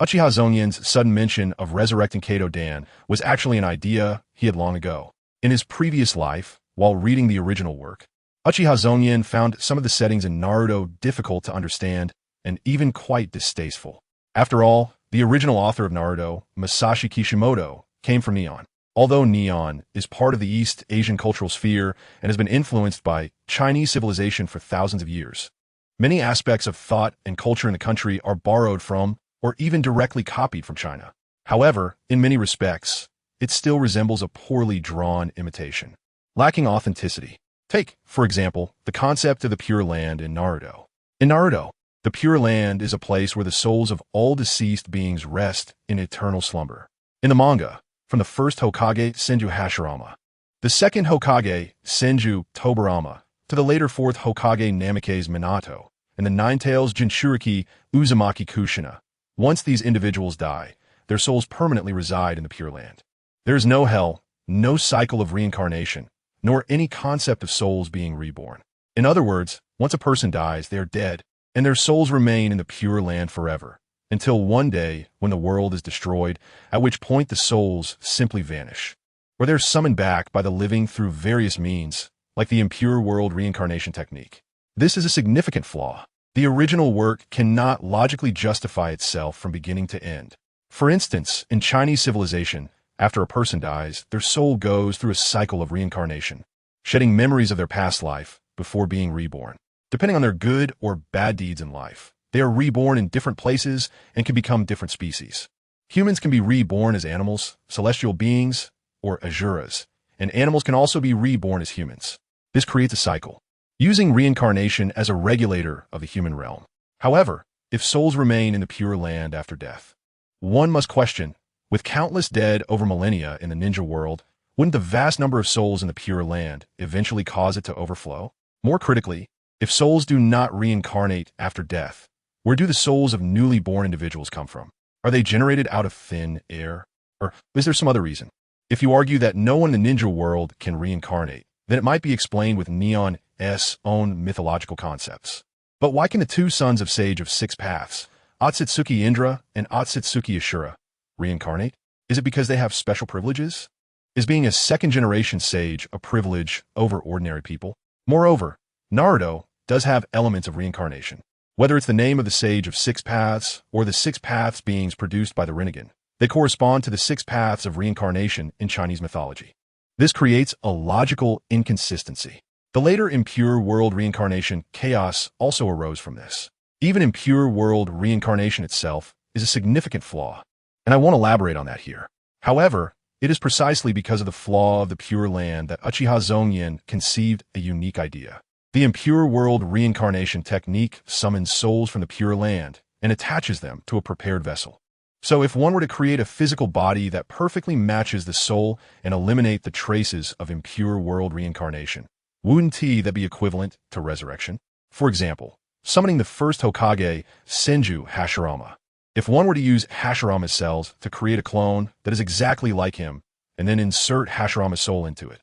Uchiha Zongyan's sudden mention of resurrecting Kato Dan was actually an idea he had long ago. In his previous life, while reading the original work, Uchiha Zongyan found some of the settings in Naruto difficult to understand and even quite distasteful. After all, the original author of Naruto, Masashi Kishimoto, came from Neon. Although Neon is part of the East Asian cultural sphere and has been influenced by Chinese civilization for thousands of years, many aspects of thought and culture in the country are borrowed from or even directly copied from China. However, in many respects, it still resembles a poorly drawn imitation, lacking authenticity. Take, for example, the concept of the Pure Land in Naruto. In Naruto, the Pure Land is a place where the souls of all deceased beings rest in eternal slumber. In the manga, from the first Hokage Senju Hashirama, the second Hokage Senju Tobirama, to the later fourth Hokage Namikaze Minato, and the Ninetales Jinchuriki Uzumaki Kushina, once these individuals die, their souls permanently reside in the Pure Land. There is no hell, no cycle of reincarnation, nor any concept of souls being reborn. In other words, once a person dies, they are dead, and their souls remain in the Pure Land forever, until one day when the world is destroyed, at which point the souls simply vanish, or they're summoned back by the living through various means, like the impure world reincarnation technique. This is a significant flaw. The original work cannot logically justify itself from beginning to end. For instance, in Chinese civilization, after a person dies, their soul goes through a cycle of reincarnation, shedding memories of their past life, before being reborn. Depending on their good or bad deeds in life, they are reborn in different places and can become different species. Humans can be reborn as animals, celestial beings, or asuras, and animals can also be reborn as humans. This creates a cycle, using reincarnation as a regulator of the human realm. However, if souls remain in the Pure Land after death, one must question, with countless dead over millennia in the ninja world, wouldn't the vast number of souls in the Pure Land eventually cause it to overflow? More critically, if souls do not reincarnate after death, where do the souls of newly born individuals come from? Are they generated out of thin air? Or is there some other reason? If you argue that no one in the ninja world can reincarnate, then it might be explained with Neon's own mythological concepts. But why can the two sons of Sage of Six Paths, Otsutsuki Indra and Otsutsuki Ashura, reincarnate? Is it because they have special privileges? Is being a second-generation sage a privilege over ordinary people? Moreover, Naruto does have elements of reincarnation. Whether it's the name of the Sage of Six Paths or the Six Paths beings produced by the Rinnegan, they correspond to the six paths of reincarnation in Chinese mythology. This creates a logical inconsistency. The later impure world reincarnation chaos also arose from this. Even impure world reincarnation itself is a significant flaw, and I won't elaborate on that here. However, it is precisely because of the flaw of the Pure Land that Uchiha Zongyan conceived a unique idea. The impure world reincarnation technique summons souls from the Pure Land and attaches them to a prepared vessel. So if one were to create a physical body that perfectly matches the soul and eliminate the traces of impure world reincarnation, wouldn't that be equivalent to resurrection? For example, summoning the first Hokage, Senju Hashirama. If one were to use Hashirama's cells to create a clone that is exactly like him, and then insert Hashirama's soul into it,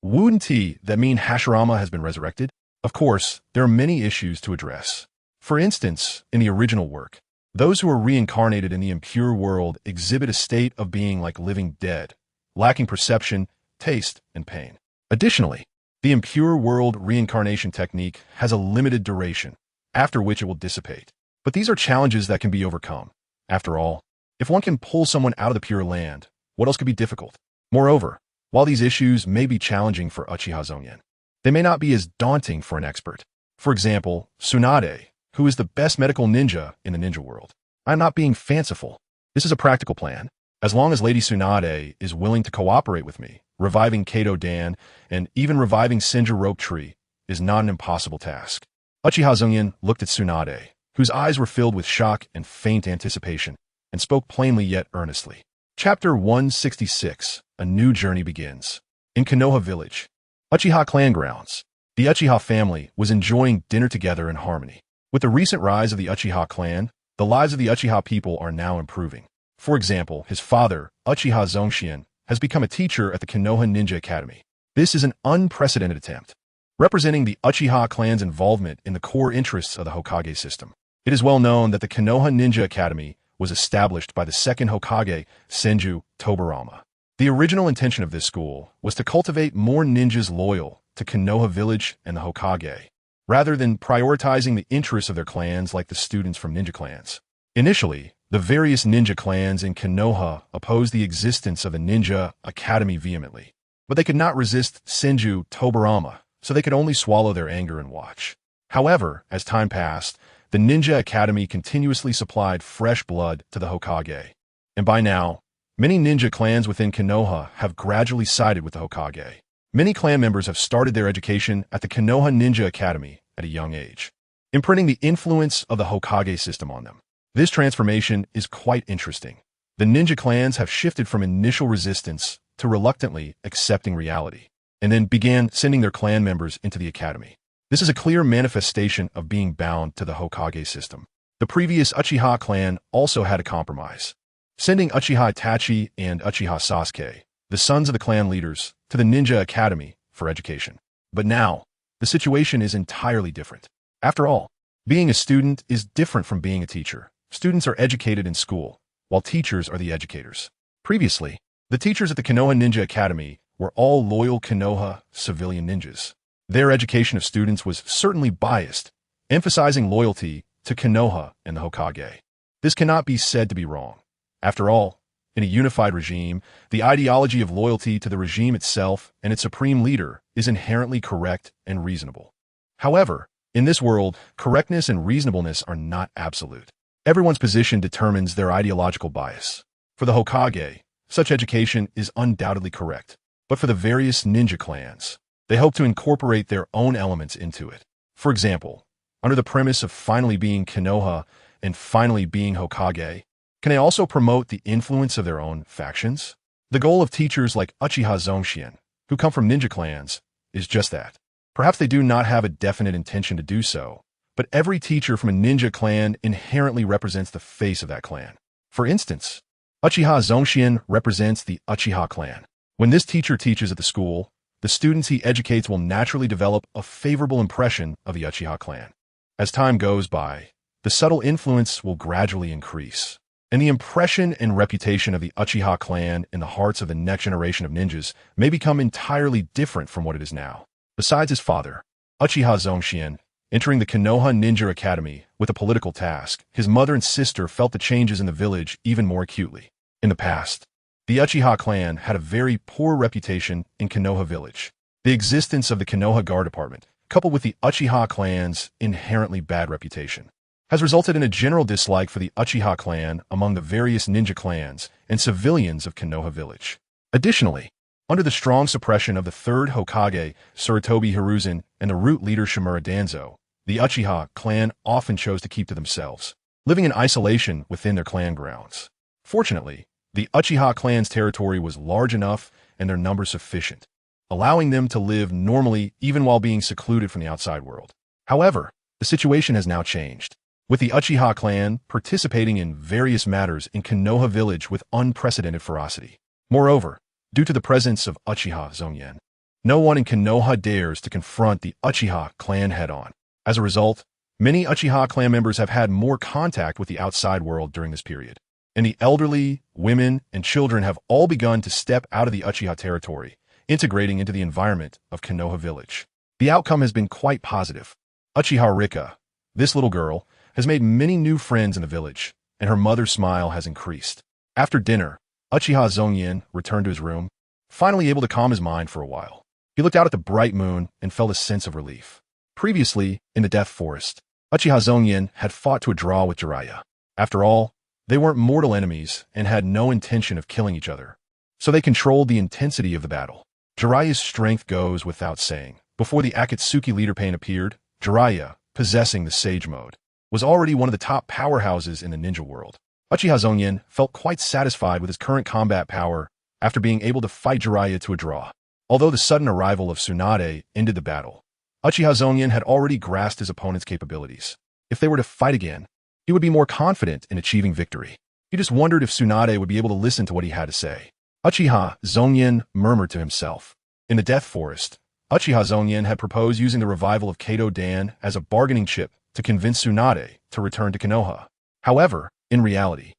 wouldn't that mean Hashirama has been resurrected? Of course, there are many issues to address. For instance, in the original work, those who are reincarnated in the impure world exhibit a state of being like living dead, lacking perception, taste, and pain. Additionally, the impure world reincarnation technique has a limited duration, after which it will dissipate. But these are challenges that can be overcome. After all, if one can pull someone out of the Pure Land, what else could be difficult? Moreover, while these issues may be challenging for Uchiha Zongyan, they may not be as daunting for an expert. For example, Tsunade, who is the best medical ninja in the ninja world. I'm not being fanciful. This is a practical plan. As long as Lady Tsunade is willing to cooperate with me, reviving Kato Dan and even reviving Senju Rope Tree is not an impossible task. Uchiha Zongyan looked at Tsunade, whose eyes were filled with shock and faint anticipation, and spoke plainly yet earnestly. Chapter 166, A New Journey Begins. In Konoha Village, Uchiha clan grounds, the Uchiha family was enjoying dinner together in harmony. With the recent rise of the Uchiha clan, the lives of the Uchiha people are now improving. For example, his father, Uchiha Zongyan, has become a teacher at the Konoha Ninja Academy. This is an unprecedented attempt, representing the Uchiha clan's involvement in the core interests of the Hokage system. It is well known that the Konoha Ninja Academy was established by the second Hokage, Senju Tobarama. The original intention of this school was to cultivate more ninjas loyal to Konoha Village and the Hokage, rather than prioritizing the interests of their clans like the students from ninja clans. Initially, the various ninja clans in Konoha opposed the existence of the Ninja Academy vehemently, but they could not resist Senju Tobarama, so they could only swallow their anger and watch. However, as time passed, the Ninja Academy continuously supplied fresh blood to the Hokage, and by now, many ninja clans within Konoha have gradually sided with the Hokage. Many clan members have started their education at the Konoha Ninja Academy at a young age, imprinting the influence of the Hokage system on them. This transformation is quite interesting. The ninja clans have shifted from initial resistance to reluctantly accepting reality, and then began sending their clan members into the academy. This is a clear manifestation of being bound to the Hokage system. The previous Uchiha clan also had a compromise, sending Uchiha Itachi and Uchiha Sasuke, the sons of the clan leaders, to the Ninja Academy for education. But now, the situation is entirely different. After all, being a student is different from being a teacher. Students are educated in school, while teachers are the educators. Previously, the teachers at the Konoha Ninja Academy were all loyal Konoha civilian ninjas. Their education of students was certainly biased, emphasizing loyalty to Konoha and the Hokage. This cannot be said to be wrong. After all, in a unified regime, the ideology of loyalty to the regime itself and its supreme leader is inherently correct and reasonable. However, in this world, correctness and reasonableness are not absolute. Everyone's position determines their ideological bias. For the Hokage, such education is undoubtedly correct. But for the various ninja clans, they hope to incorporate their own elements into it. For example, under the premise of finally being Konoha and finally being Hokage, can they also promote the influence of their own factions? The goal of teachers like Uchiha Zongyan, who come from ninja clans, is just that. Perhaps they do not have a definite intention to do so, but every teacher from a ninja clan inherently represents the face of that clan. For instance, Uchiha Zongyan represents the Uchiha clan. When this teacher teaches at the school, the students he educates will naturally develop a favorable impression of the Uchiha clan. As time goes by, the subtle influence will gradually increase, and the impression and reputation of the Uchiha clan in the hearts of the next generation of ninjas may become entirely different from what it is now. Besides his father, Uchiha Zongyan, entering the Konoha Ninja Academy with a political task, his mother and sister felt the changes in the village even more acutely. In the past, the Uchiha clan had a very poor reputation in Konoha village. The existence of the Konoha Guard Department, coupled with the Uchiha clan's inherently bad reputation, has resulted in a general dislike for the Uchiha clan among the various ninja clans and civilians of Konoha village. Additionally, under the strong suppression of the third Hokage, Sarutobi Hiruzen, and the root leader Shimura Danzo, the Uchiha clan often chose to keep to themselves, living in isolation within their clan grounds. Fortunately, the Uchiha clan's territory was large enough and their numbers sufficient, allowing them to live normally even while being secluded from the outside world. However, the situation has now changed, with the Uchiha clan participating in various matters in Konoha village with unprecedented ferocity. Moreover, due to the presence of Uchiha Zongyan, no one in Konoha dares to confront the Uchiha clan head-on. As a result, many Uchiha clan members have had more contact with the outside world during this period, and the elderly, women, and children have all begun to step out of the Uchiha territory, integrating into the environment of Konoha village. The outcome has been quite positive. Uchiha Rika, this little girl, has made many new friends in the village, and her mother's smile has increased. After dinner, Uchiha Zongyan returned to his room, finally able to calm his mind for a while. He looked out at the bright moon and felt a sense of relief. Previously, in the Death Forest, Uchiha Zongyan had fought to a draw with Jiraiya. After all, they weren't mortal enemies and had no intention of killing each other, so they controlled the intensity of the battle. Jiraiya's strength goes without saying. Before the Akatsuki leader pain appeared, Jiraiya, possessing the Sage Mode, was already one of the top powerhouses in the ninja world. Uchiha Zongyan felt quite satisfied with his current combat power after being able to fight Jiraiya to a draw. Although the sudden arrival of Tsunade ended the battle, Uchiha Zongyan had already grasped his opponent's capabilities. If they were to fight again, he would be more confident in achieving victory. He just wondered if Tsunade would be able to listen to what he had to say. Uchiha Zongyan murmured to himself. In the Death Forest, Uchiha Zongyan had proposed using the revival of Kato Dan as a bargaining chip to convince Tsunade to return to Konoha. However, in reality,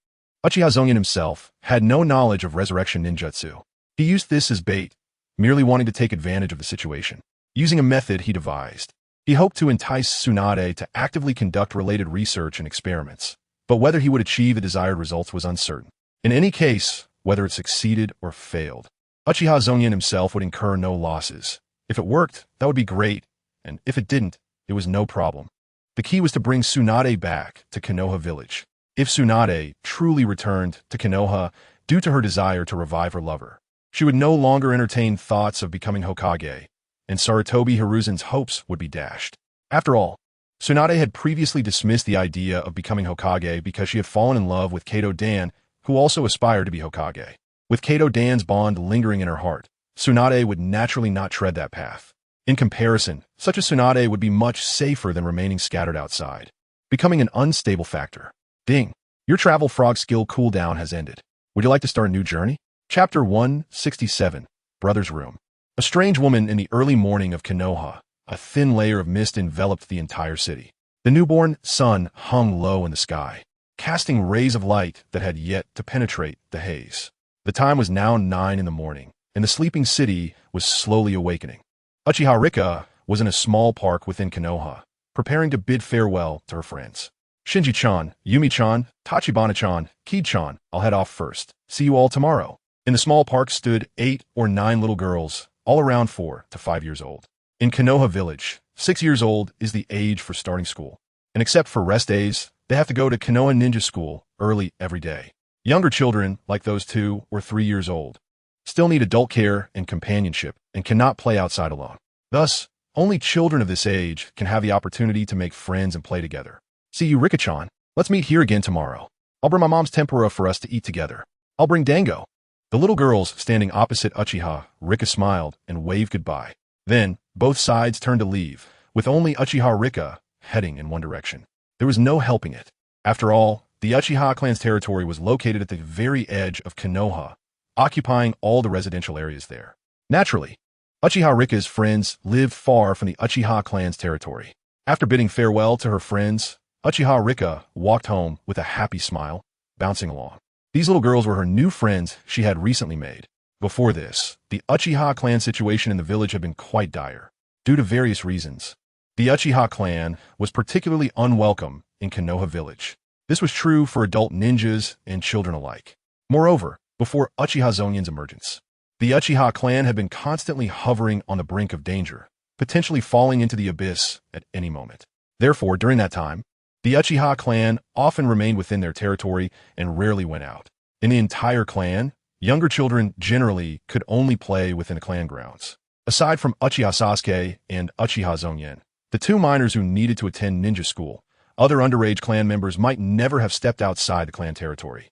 Uchiha Zongyan himself had no knowledge of resurrection ninjutsu. He used this as bait, merely wanting to take advantage of the situation. Using a method he devised, he hoped to entice Tsunade to actively conduct related research and experiments, but whether he would achieve the desired results was uncertain. In any case, whether it succeeded or failed, Uchiha Zongyan himself would incur no losses. If it worked, that would be great, and if it didn't, it was no problem. The key was to bring Tsunade back to Konoha village. If Tsunade truly returned to Konoha due to her desire to revive her lover, she would no longer entertain thoughts of becoming Hokage, and Sarutobi Hiruzen's hopes would be dashed. After all, Tsunade had previously dismissed the idea of becoming Hokage because she had fallen in love with Kato Dan, who also aspired to be Hokage. With Kato Dan's bond lingering in her heart, Tsunade would naturally not tread that path. In comparison, such a Tsunade would be much safer than remaining scattered outside, becoming an unstable factor. Ding! Your travel frog skill cooldown has ended. Would you like to start a new journey? Chapter 167, Brother's Room. A strange woman in the early morning of Konoha, a thin layer of mist enveloped the entire city. The newborn sun hung low in the sky, casting rays of light that had yet to penetrate the haze. The time was now 9 in the morning, and the sleeping city was slowly awakening. Uchiha Rika was in a small park within Konoha, preparing to bid farewell to her friends. Shinji-chan, Yumi-chan, Tachibana-chan, Kid-chan, I'll head off first. See you all tomorrow. In the small park stood 8 or 9 little girls, all around 4 to 5 years old. In Konoha village, 6 years old is the age for starting school. And except for rest days, they have to go to Konoha Ninja School early every day. Younger children, like those 2 or 3 years old, still need adult care and companionship and cannot play outside alone. Thus, only children of this age can have the opportunity to make friends and play together. See you, Rika-chan. Let's meet here again tomorrow. I'll bring my mom's tempura for us to eat together. I'll bring Dango. The little girls standing opposite Uchiha, Rika smiled and waved goodbye. Then, both sides turned to leave, with only Uchiha Rika heading in one direction. There was no helping it. After all, the Uchiha clan's territory was located at the very edge of Konoha, occupying all the residential areas there. Naturally, Uchiha Rika's friends lived far from the Uchiha clan's territory. After bidding farewell to her friends, Uchiha Rika walked home with a happy smile, bouncing along. These little girls were her new friends she had recently made. Before this, the Uchiha clan situation in the village had been quite dire, due to various reasons. The Uchiha clan was particularly unwelcome in Konoha village. This was true for adult ninjas and children alike. Moreover, before Uchiha Zongyan's emergence, the Uchiha clan had been constantly hovering on the brink of danger, potentially falling into the abyss at any moment. Therefore, during that time, the Uchiha clan often remained within their territory and rarely went out. In the entire clan, younger children generally could only play within the clan grounds. Aside from Uchiha Sasuke and Uchiha Zongyan, the 2 minors who needed to attend ninja school, other underage clan members might never have stepped outside the clan territory,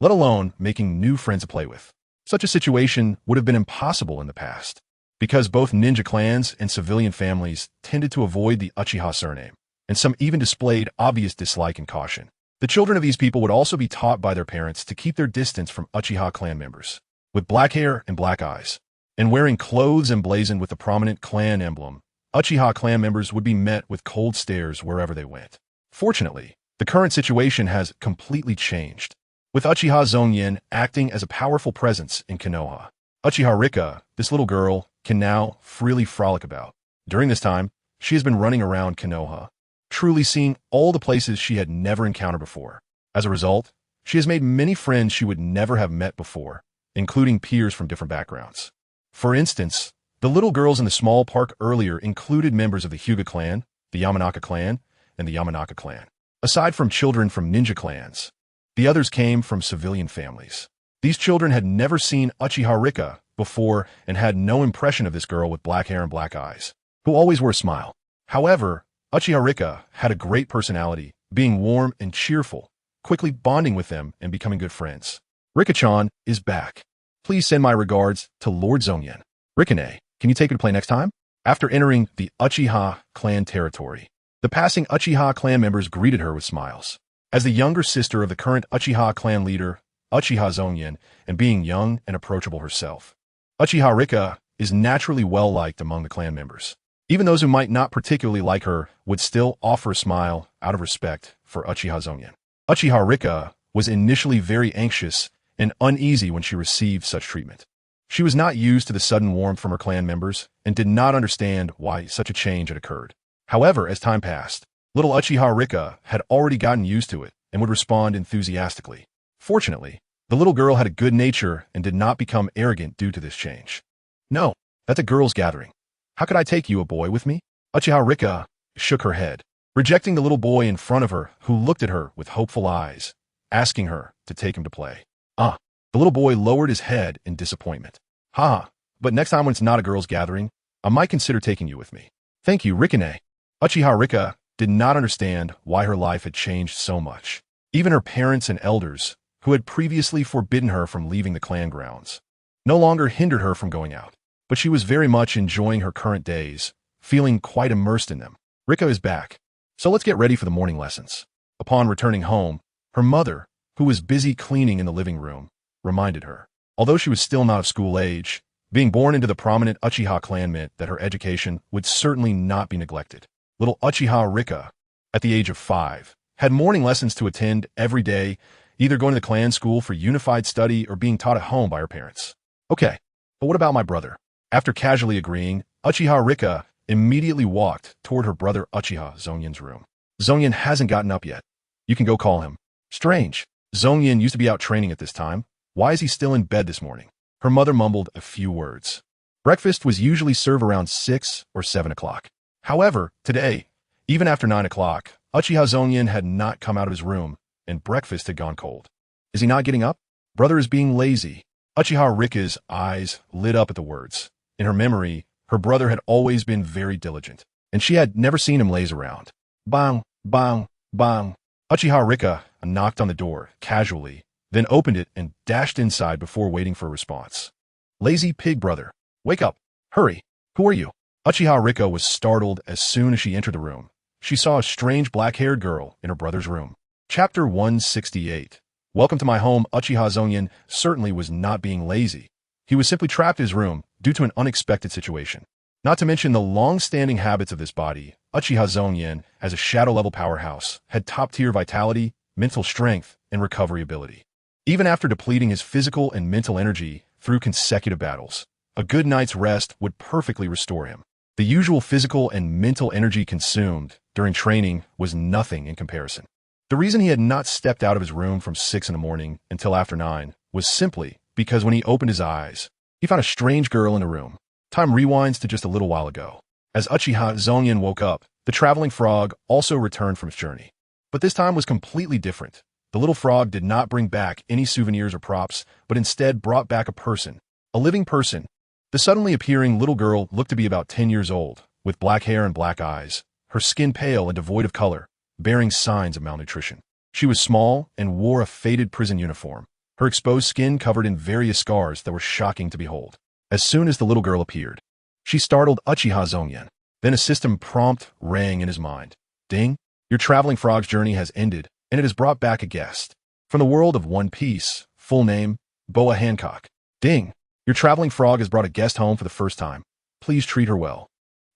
let alone making new friends to play with. Such a situation would have been impossible in the past, because both ninja clans and civilian families tended to avoid the Uchiha surname, and some even displayed obvious dislike and caution. The children of these people would also be taught by their parents to keep their distance from Uchiha clan members. With black hair and black eyes, and wearing clothes emblazoned with the prominent clan emblem, Uchiha clan members would be met with cold stares wherever they went. Fortunately, the current situation has completely changed, with Uchiha Zongyan acting as a powerful presence in Konoha. Uchiha Rika, this little girl, can now freely frolic about. During this time, she has been running around Konoha, truly seeing all the places she had never encountered before. As a result, she has made many friends she would never have met before, including peers from different backgrounds. For instance, the little girls in the small park earlier included members of the Hyuga clan, the Yamanaka clan, and the Yamanaka clan. Aside from children from ninja clans, the others came from civilian families. These children had never seen Uchiha Rika before and had no impression of this girl with black hair and black eyes, who always wore a smile. However, Uchiha Rika had a great personality, being warm and cheerful, quickly bonding with them and becoming good friends. Rika-chan is back. Please send my regards to Lord Zongyan. Rikane, can you take me to play next time? After entering the Uchiha clan territory, the passing Uchiha clan members greeted her with smiles. As the younger sister of the current Uchiha clan leader, Uchiha Zongyan, and being young and approachable herself, Uchiha Rika is naturally well-liked among the clan members. Even those who might not particularly like her would still offer a smile out of respect for Uchiha Zongyan. Uchiha Rika was initially very anxious and uneasy when she received such treatment. She was not used to the sudden warmth from her clan members and did not understand why such a change had occurred. However, as time passed, little Uchiha Rika had already gotten used to it and would respond enthusiastically. Fortunately, the little girl had a good nature and did not become arrogant due to this change. No, that's a girls' gathering. How could I take you, a boy, with me? Uchiha Rika shook her head, rejecting the little boy in front of her who looked at her with hopeful eyes, asking her to take him to play. The little boy lowered his head in disappointment. But next time when it's not a girls' gathering, I might consider taking you with me. Thank you, Rikane. Uchiha Rika did not understand why her life had changed so much. Even her parents and elders, who had previously forbidden her from leaving the clan grounds, no longer hindered her from going out. But she was very much enjoying her current days, feeling quite immersed in them. Rika is back, so let's get ready for the morning lessons. Upon returning home, her mother, who was busy cleaning in the living room, reminded her. Although she was still not of school age, being born into the prominent Uchiha clan meant that her education would certainly not be neglected. Little Uchiha Rika, at the age of 5, had morning lessons to attend every day, either going to the clan school for unified study or being taught at home by her parents. Okay, but what about my brother? After casually agreeing, Uchiha Rika immediately walked toward her brother Uchiha Zongyan's room. Zongyan hasn't gotten up yet. You can go call him. Strange. Zongyan used to be out training at this time. Why is he still in bed this morning? Her mother mumbled a few words. Breakfast was usually served around 6 or 7 o'clock. However, today, even after 9 o'clock, Uchiha Zongyan had not come out of his room, and breakfast had gone cold. Is he not getting up? Brother is being lazy. Uchiha Rika's eyes lit up at the words. In her memory, her brother had always been very diligent, and she had never seen him laze around. Bang, bang, bang. Uchiha Rika knocked on the door, casually, then opened it and dashed inside before waiting for a response. Lazy pig brother. Wake up. Hurry. Who are you? Uchiha Rika was startled as soon as she entered the room. She saw a strange black-haired girl in her brother's room. Chapter 168. Welcome to my home. Uchiha Zongyan certainly was not being lazy. He was simply trapped in his room due to an unexpected situation. Not to mention the long-standing habits of this body, Uchiha Zongyan, as a shadow-level powerhouse, had top-tier vitality, mental strength, and recovery ability. Even after depleting his physical and mental energy through consecutive battles, a good night's rest would perfectly restore him. The usual physical and mental energy consumed during training was nothing in comparison. The reason he had not stepped out of his room from 6 in the morning until after 9 was simply because when he opened his eyes, he found a strange girl in the room. Time rewinds to just a little while ago. As Uchiha Zongyan woke up, the traveling frog also returned from its journey. But this time was completely different. The little frog did not bring back any souvenirs or props, but instead brought back a person, a living person. The suddenly appearing little girl looked to be about 10 years old, with black hair and black eyes, her skin pale and devoid of color, bearing signs of malnutrition. She was small and wore a faded prison uniform, her exposed skin covered in various scars that were shocking to behold. As soon as the little girl appeared, she startled Uchiha Zongyan. Then a system prompt rang in his mind. Ding! Your traveling frog's journey has ended, and it has brought back a guest. From the world of One Piece, full name, Boa Hancock. Ding! Your traveling frog has brought a guest home for the first time. Please treat her well.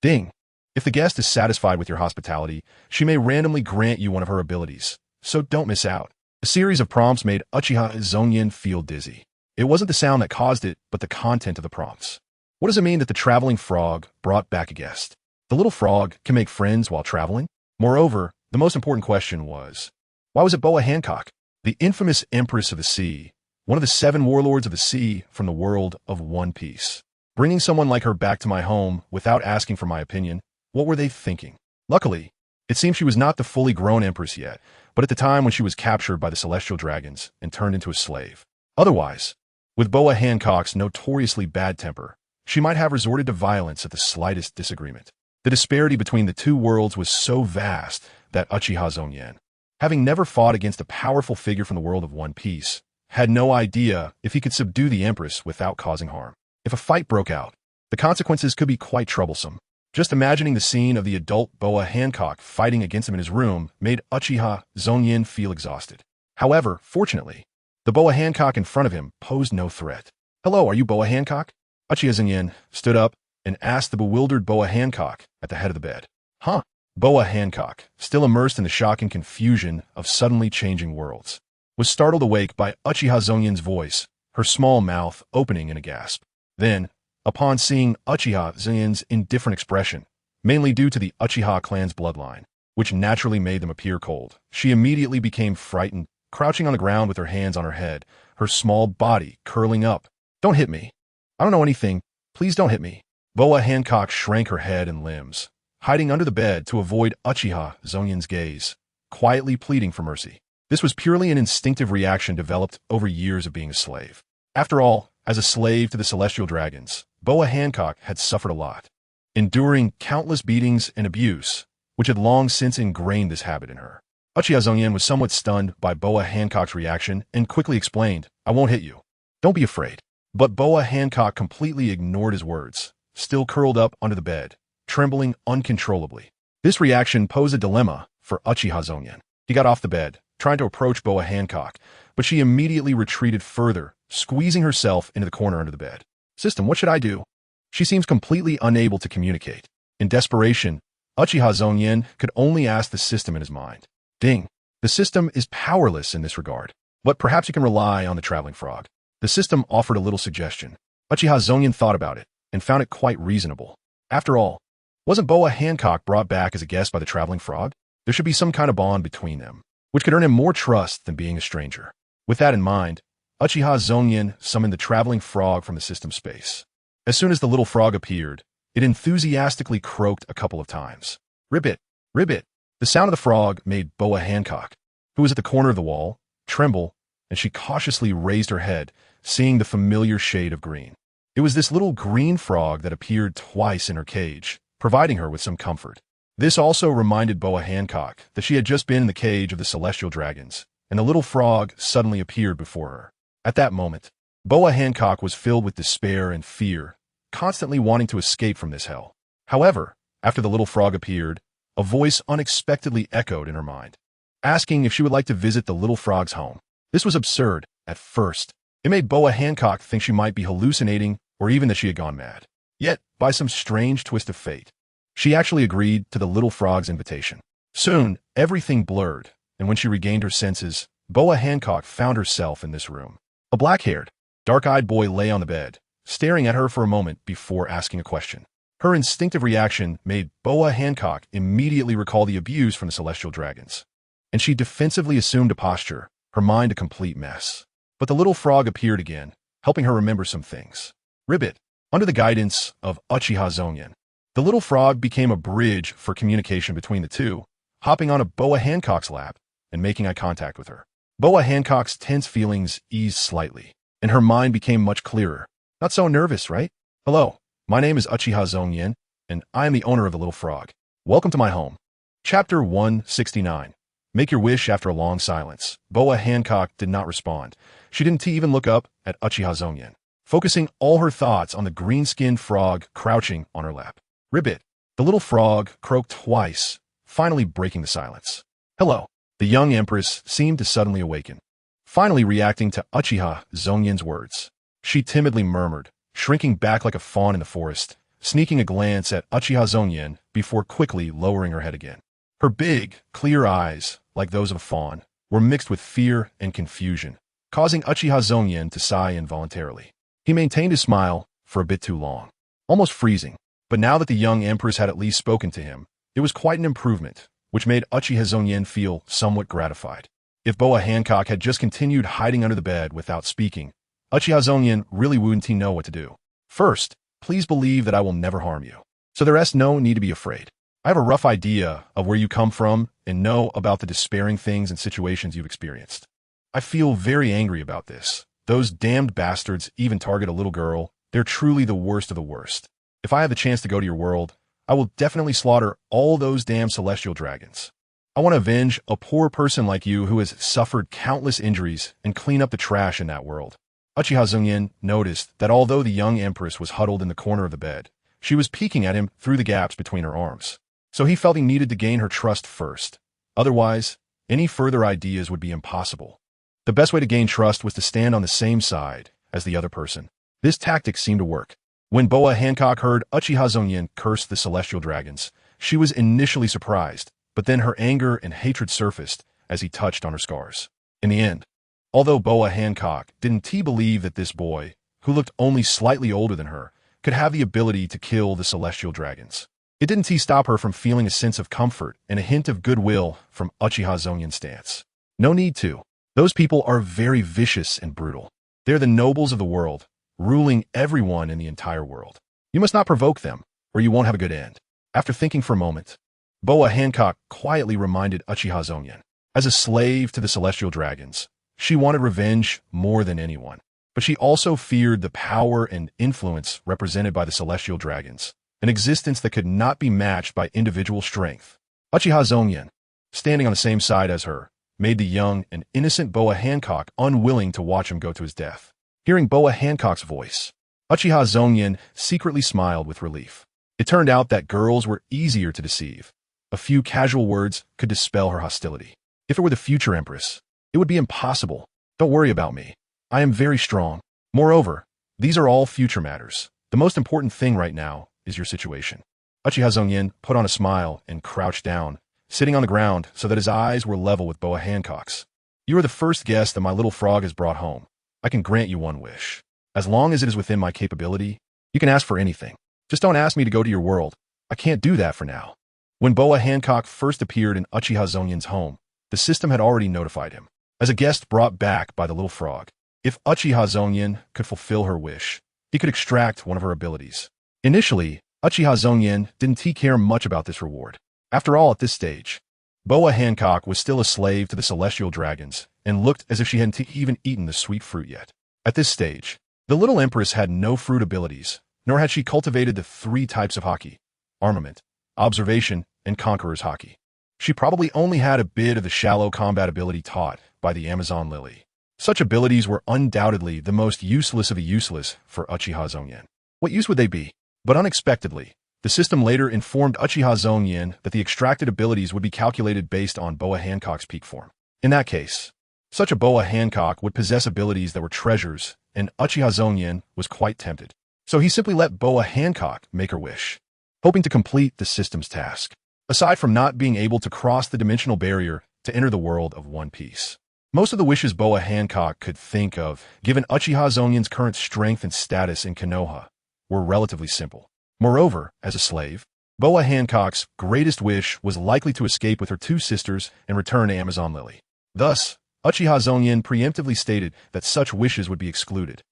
Ding! If the guest is satisfied with your hospitality, she may randomly grant you one of her abilities, so don't miss out. A series of prompts made Uchiha Zongyan feel dizzy. It wasn't the sound that caused it, but the content of the prompts. What does it mean that the traveling frog brought back a guest? The little frog can make friends while traveling? Moreover, the most important question was, why was it Boa Hancock, the infamous Empress of the Sea, one of the 7 warlords of the sea from the world of One Piece? Bringing someone like her back to my home without asking for my opinion, what were they thinking? Luckily, it seemed she was not the fully grown Empress yet, but at the time when she was captured by the celestial dragons and turned into a slave. Otherwise, with Boa Hancock's notoriously bad temper, she might have resorted to violence at the slightest disagreement. The disparity between the two worlds was so vast that Uchiha Zongyan, having never fought against a powerful figure from the world of One Piece, had no idea if he could subdue the Empress without causing harm. If a fight broke out, the consequences could be quite troublesome. Just imagining the scene of the adult Boa Hancock fighting against him in his room made Uchiha Zongyan feel exhausted. However, fortunately, the Boa Hancock in front of him posed no threat. Hello, are you Boa Hancock? Uchiha Zongyan stood up and asked the bewildered Boa Hancock at the head of the bed. Huh? Boa Hancock, still immersed in the shock and confusion of suddenly changing worlds, was startled awake by Uchiha Zongyan's voice, her small mouth opening in a gasp. Then, upon seeing Uchiha Zongyan's indifferent expression, mainly due to the Uchiha clan's bloodline, which naturally made them appear cold, she immediately became frightened, crouching on the ground with her hands on her head, her small body curling up. Don't hit me. I don't know anything. Please don't hit me. Boa Hancock shrank her head and limbs, hiding under the bed to avoid Uchiha Zongyan's gaze, quietly pleading for mercy. This was purely an instinctive reaction developed over years of being a slave. After all, as a slave to the celestial dragons, Boa Hancock had suffered a lot, enduring countless beatings and abuse, which had long since ingrained this habit in her. Uchiha Zongyan was somewhat stunned by Boa Hancock's reaction and quickly explained, I won't hit you. Don't be afraid. But Boa Hancock completely ignored his words, still curled up under the bed, trembling uncontrollably. This reaction posed a dilemma for Uchiha Zongyan. He got off the bed, trying to approach Boa Hancock, but she immediately retreated further, squeezing herself into the corner under the bed. System, what should I do? She seems completely unable to communicate. In desperation, Uchiha Zongyan could only ask the system in his mind. Ding. The system is powerless in this regard, but perhaps you can rely on the traveling frog. The system offered a little suggestion. Uchiha Zongyan thought about it and found it quite reasonable. After all, wasn't Boa Hancock brought back as a guest by the traveling frog? There should be some kind of bond between them, which could earn him more trust than being a stranger. With that in mind, Uchiha Zongyan summoned the traveling frog from the system space. As soon as the little frog appeared, It enthusiastically croaked a couple of times. Ribbit, ribbit. The sound of the frog made Boa Hancock, who was at the corner of the wall, tremble, and she cautiously raised her head, seeing the familiar shade of green. It was this little green frog that appeared twice in her cage, providing her with some comfort. This also reminded Boa Hancock that she had just been in the cage of the celestial dragons, and the little frog suddenly appeared before her. At that moment, Boa Hancock was filled with despair and fear, constantly wanting to escape from this hell. However, after the little frog appeared, a voice unexpectedly echoed in her mind, asking if she would like to visit the little frog's home. This was absurd at first. It made Boa Hancock think she might be hallucinating or even that she had gone mad. Yet, by some strange twist of fate, she actually agreed to the little frog's invitation. Soon, everything blurred, and when she regained her senses, Boa Hancock found herself in this room. A black-haired, dark-eyed boy lay on the bed, staring at her for a moment before asking a question. Her instinctive reaction made Boa Hancock immediately recall the abuse from the celestial dragons, and she defensively assumed a posture, her mind a complete mess. But the little frog appeared again, helping her remember some things. Ribbit. Under the guidance of Uchiha Zongyan, the little frog became a bridge for communication between the two, hopping onto Boa Hancock's lap and making eye contact with her. Boa Hancock's tense feelings eased slightly, and her mind became much clearer. Not so nervous, right? Hello, my name is Uchiha Zongyan, and I am the owner of the little frog. Welcome to my home. Chapter 169. Make your wish after a long silence. Boa Hancock did not respond. She didn't even look up at Uchiha Zongyan, focusing all her thoughts on the green-skinned frog crouching on her lap. Ribbit. The little frog croaked twice, finally breaking the silence. Hello. The young empress seemed to suddenly awaken, finally reacting to Uchiha Zongyan's words. She timidly murmured, shrinking back like a fawn in the forest, sneaking a glance at Uchiha Zongyan before quickly lowering her head again. Her big, clear eyes, like those of a fawn, were mixed with fear and confusion, causing Uchiha Zongyan to sigh involuntarily. He maintained his smile for a bit too long, almost freezing, but now that the young empress had at least spoken to him, it was quite an improvement, which made Uchiha Zongyan feel somewhat gratified. If Boa Hancock had just continued hiding under the bed without speaking, Uchiha Zongyan really wouldn't know what to do. First, please believe that I will never harm you, so there is no need to be afraid. I have a rough idea of where you come from and know about the despairing things and situations you've experienced. I feel very angry about this. Those damned bastards even target a little girl. They're truly the worst of the worst. If I have the chance to go to your world, I will definitely slaughter all those damn celestial dragons. I want to avenge a poor person like you who has suffered countless injuries and clean up the trash in that world. Uchiha Zongyan noticed that although the young empress was huddled in the corner of the bed, she was peeking at him through the gaps between her arms. So he felt he needed to gain her trust first. Otherwise, any further ideas would be impossible. The best way to gain trust was to stand on the same side as the other person. This tactic seemed to work. When Boa Hancock heard Uchiha Zongyan curse the celestial dragons, she was initially surprised, but then her anger and hatred surfaced as he touched on her scars. In the end, although Boa Hancock didn't believe that this boy, who looked only slightly older than her, could have the ability to kill the celestial dragons, it didn't stop her from feeling a sense of comfort and a hint of goodwill from Uchiha Zongyan's stance. No need to. Those people are very vicious and brutal. They're the nobles of the world, ruling everyone in the entire world. You must not provoke them, or you won't have a good end. After thinking for a moment, Boa Hancock quietly reminded Uchiha Zongyan. As a slave to the celestial dragons, she wanted revenge more than anyone, but she also feared the power and influence represented by the celestial dragons, an existence that could not be matched by individual strength. Uchiha Zongyan, standing on the same side as her, made the young and innocent Boa Hancock unwilling to watch him go to his death. Hearing Boa Hancock's voice, Uchiha Zongyan secretly smiled with relief. It turned out that girls were easier to deceive. A few casual words could dispel her hostility. If it were the future empress, it would be impossible. Don't worry about me. I am very strong. Moreover, these are all future matters. The most important thing right now is your situation. Uchiha Zongyan put on a smile and crouched down, sitting on the ground so that his eyes were level with Boa Hancock's. You are the first guest that my little frog has brought home. I can grant you one wish. As long as it is within my capability, you can ask for anything. Just don't ask me to go to your world. I can't do that for now. When Boa Hancock first appeared in Uchiha Zongyan's home, the system had already notified him, as a guest brought back by the little frog. If Uchiha Zongyan could fulfill her wish, he could extract one of her abilities. Initially, Uchiha Zongyan didn't care much about this reward. After all, at this stage, Boa Hancock was still a slave to the celestial dragons and looked as if she hadn't even eaten the sweet fruit yet. At this stage, the little empress had no fruit abilities, nor had she cultivated the 3 types of haki: armament, observation, and conqueror's haki. She probably only had a bit of the shallow combat ability taught by the Amazon Lily. Such abilities were undoubtedly the most useless of the useless for Uchiha Zongyan. What use would they be? But unexpectedly, the system later informed Uchiha Zongyan that the extracted abilities would be calculated based on Boa Hancock's peak form. In that case, such a Boa Hancock would possess abilities that were treasures, and Uchiha Zongyan was quite tempted. So he simply let Boa Hancock make her wish, hoping to complete the system's task. Aside from not being able to cross the dimensional barrier to enter the world of One Piece, most of the wishes Boa Hancock could think of, given Uchiha Zongyan's current strength and status in Konoha, were relatively simple. Moreover, as a slave, Boa Hancock's greatest wish was likely to escape with her 2 sisters and return to Amazon Lily. Thus, Uchiha Zongyan preemptively stated that such wishes would be excluded.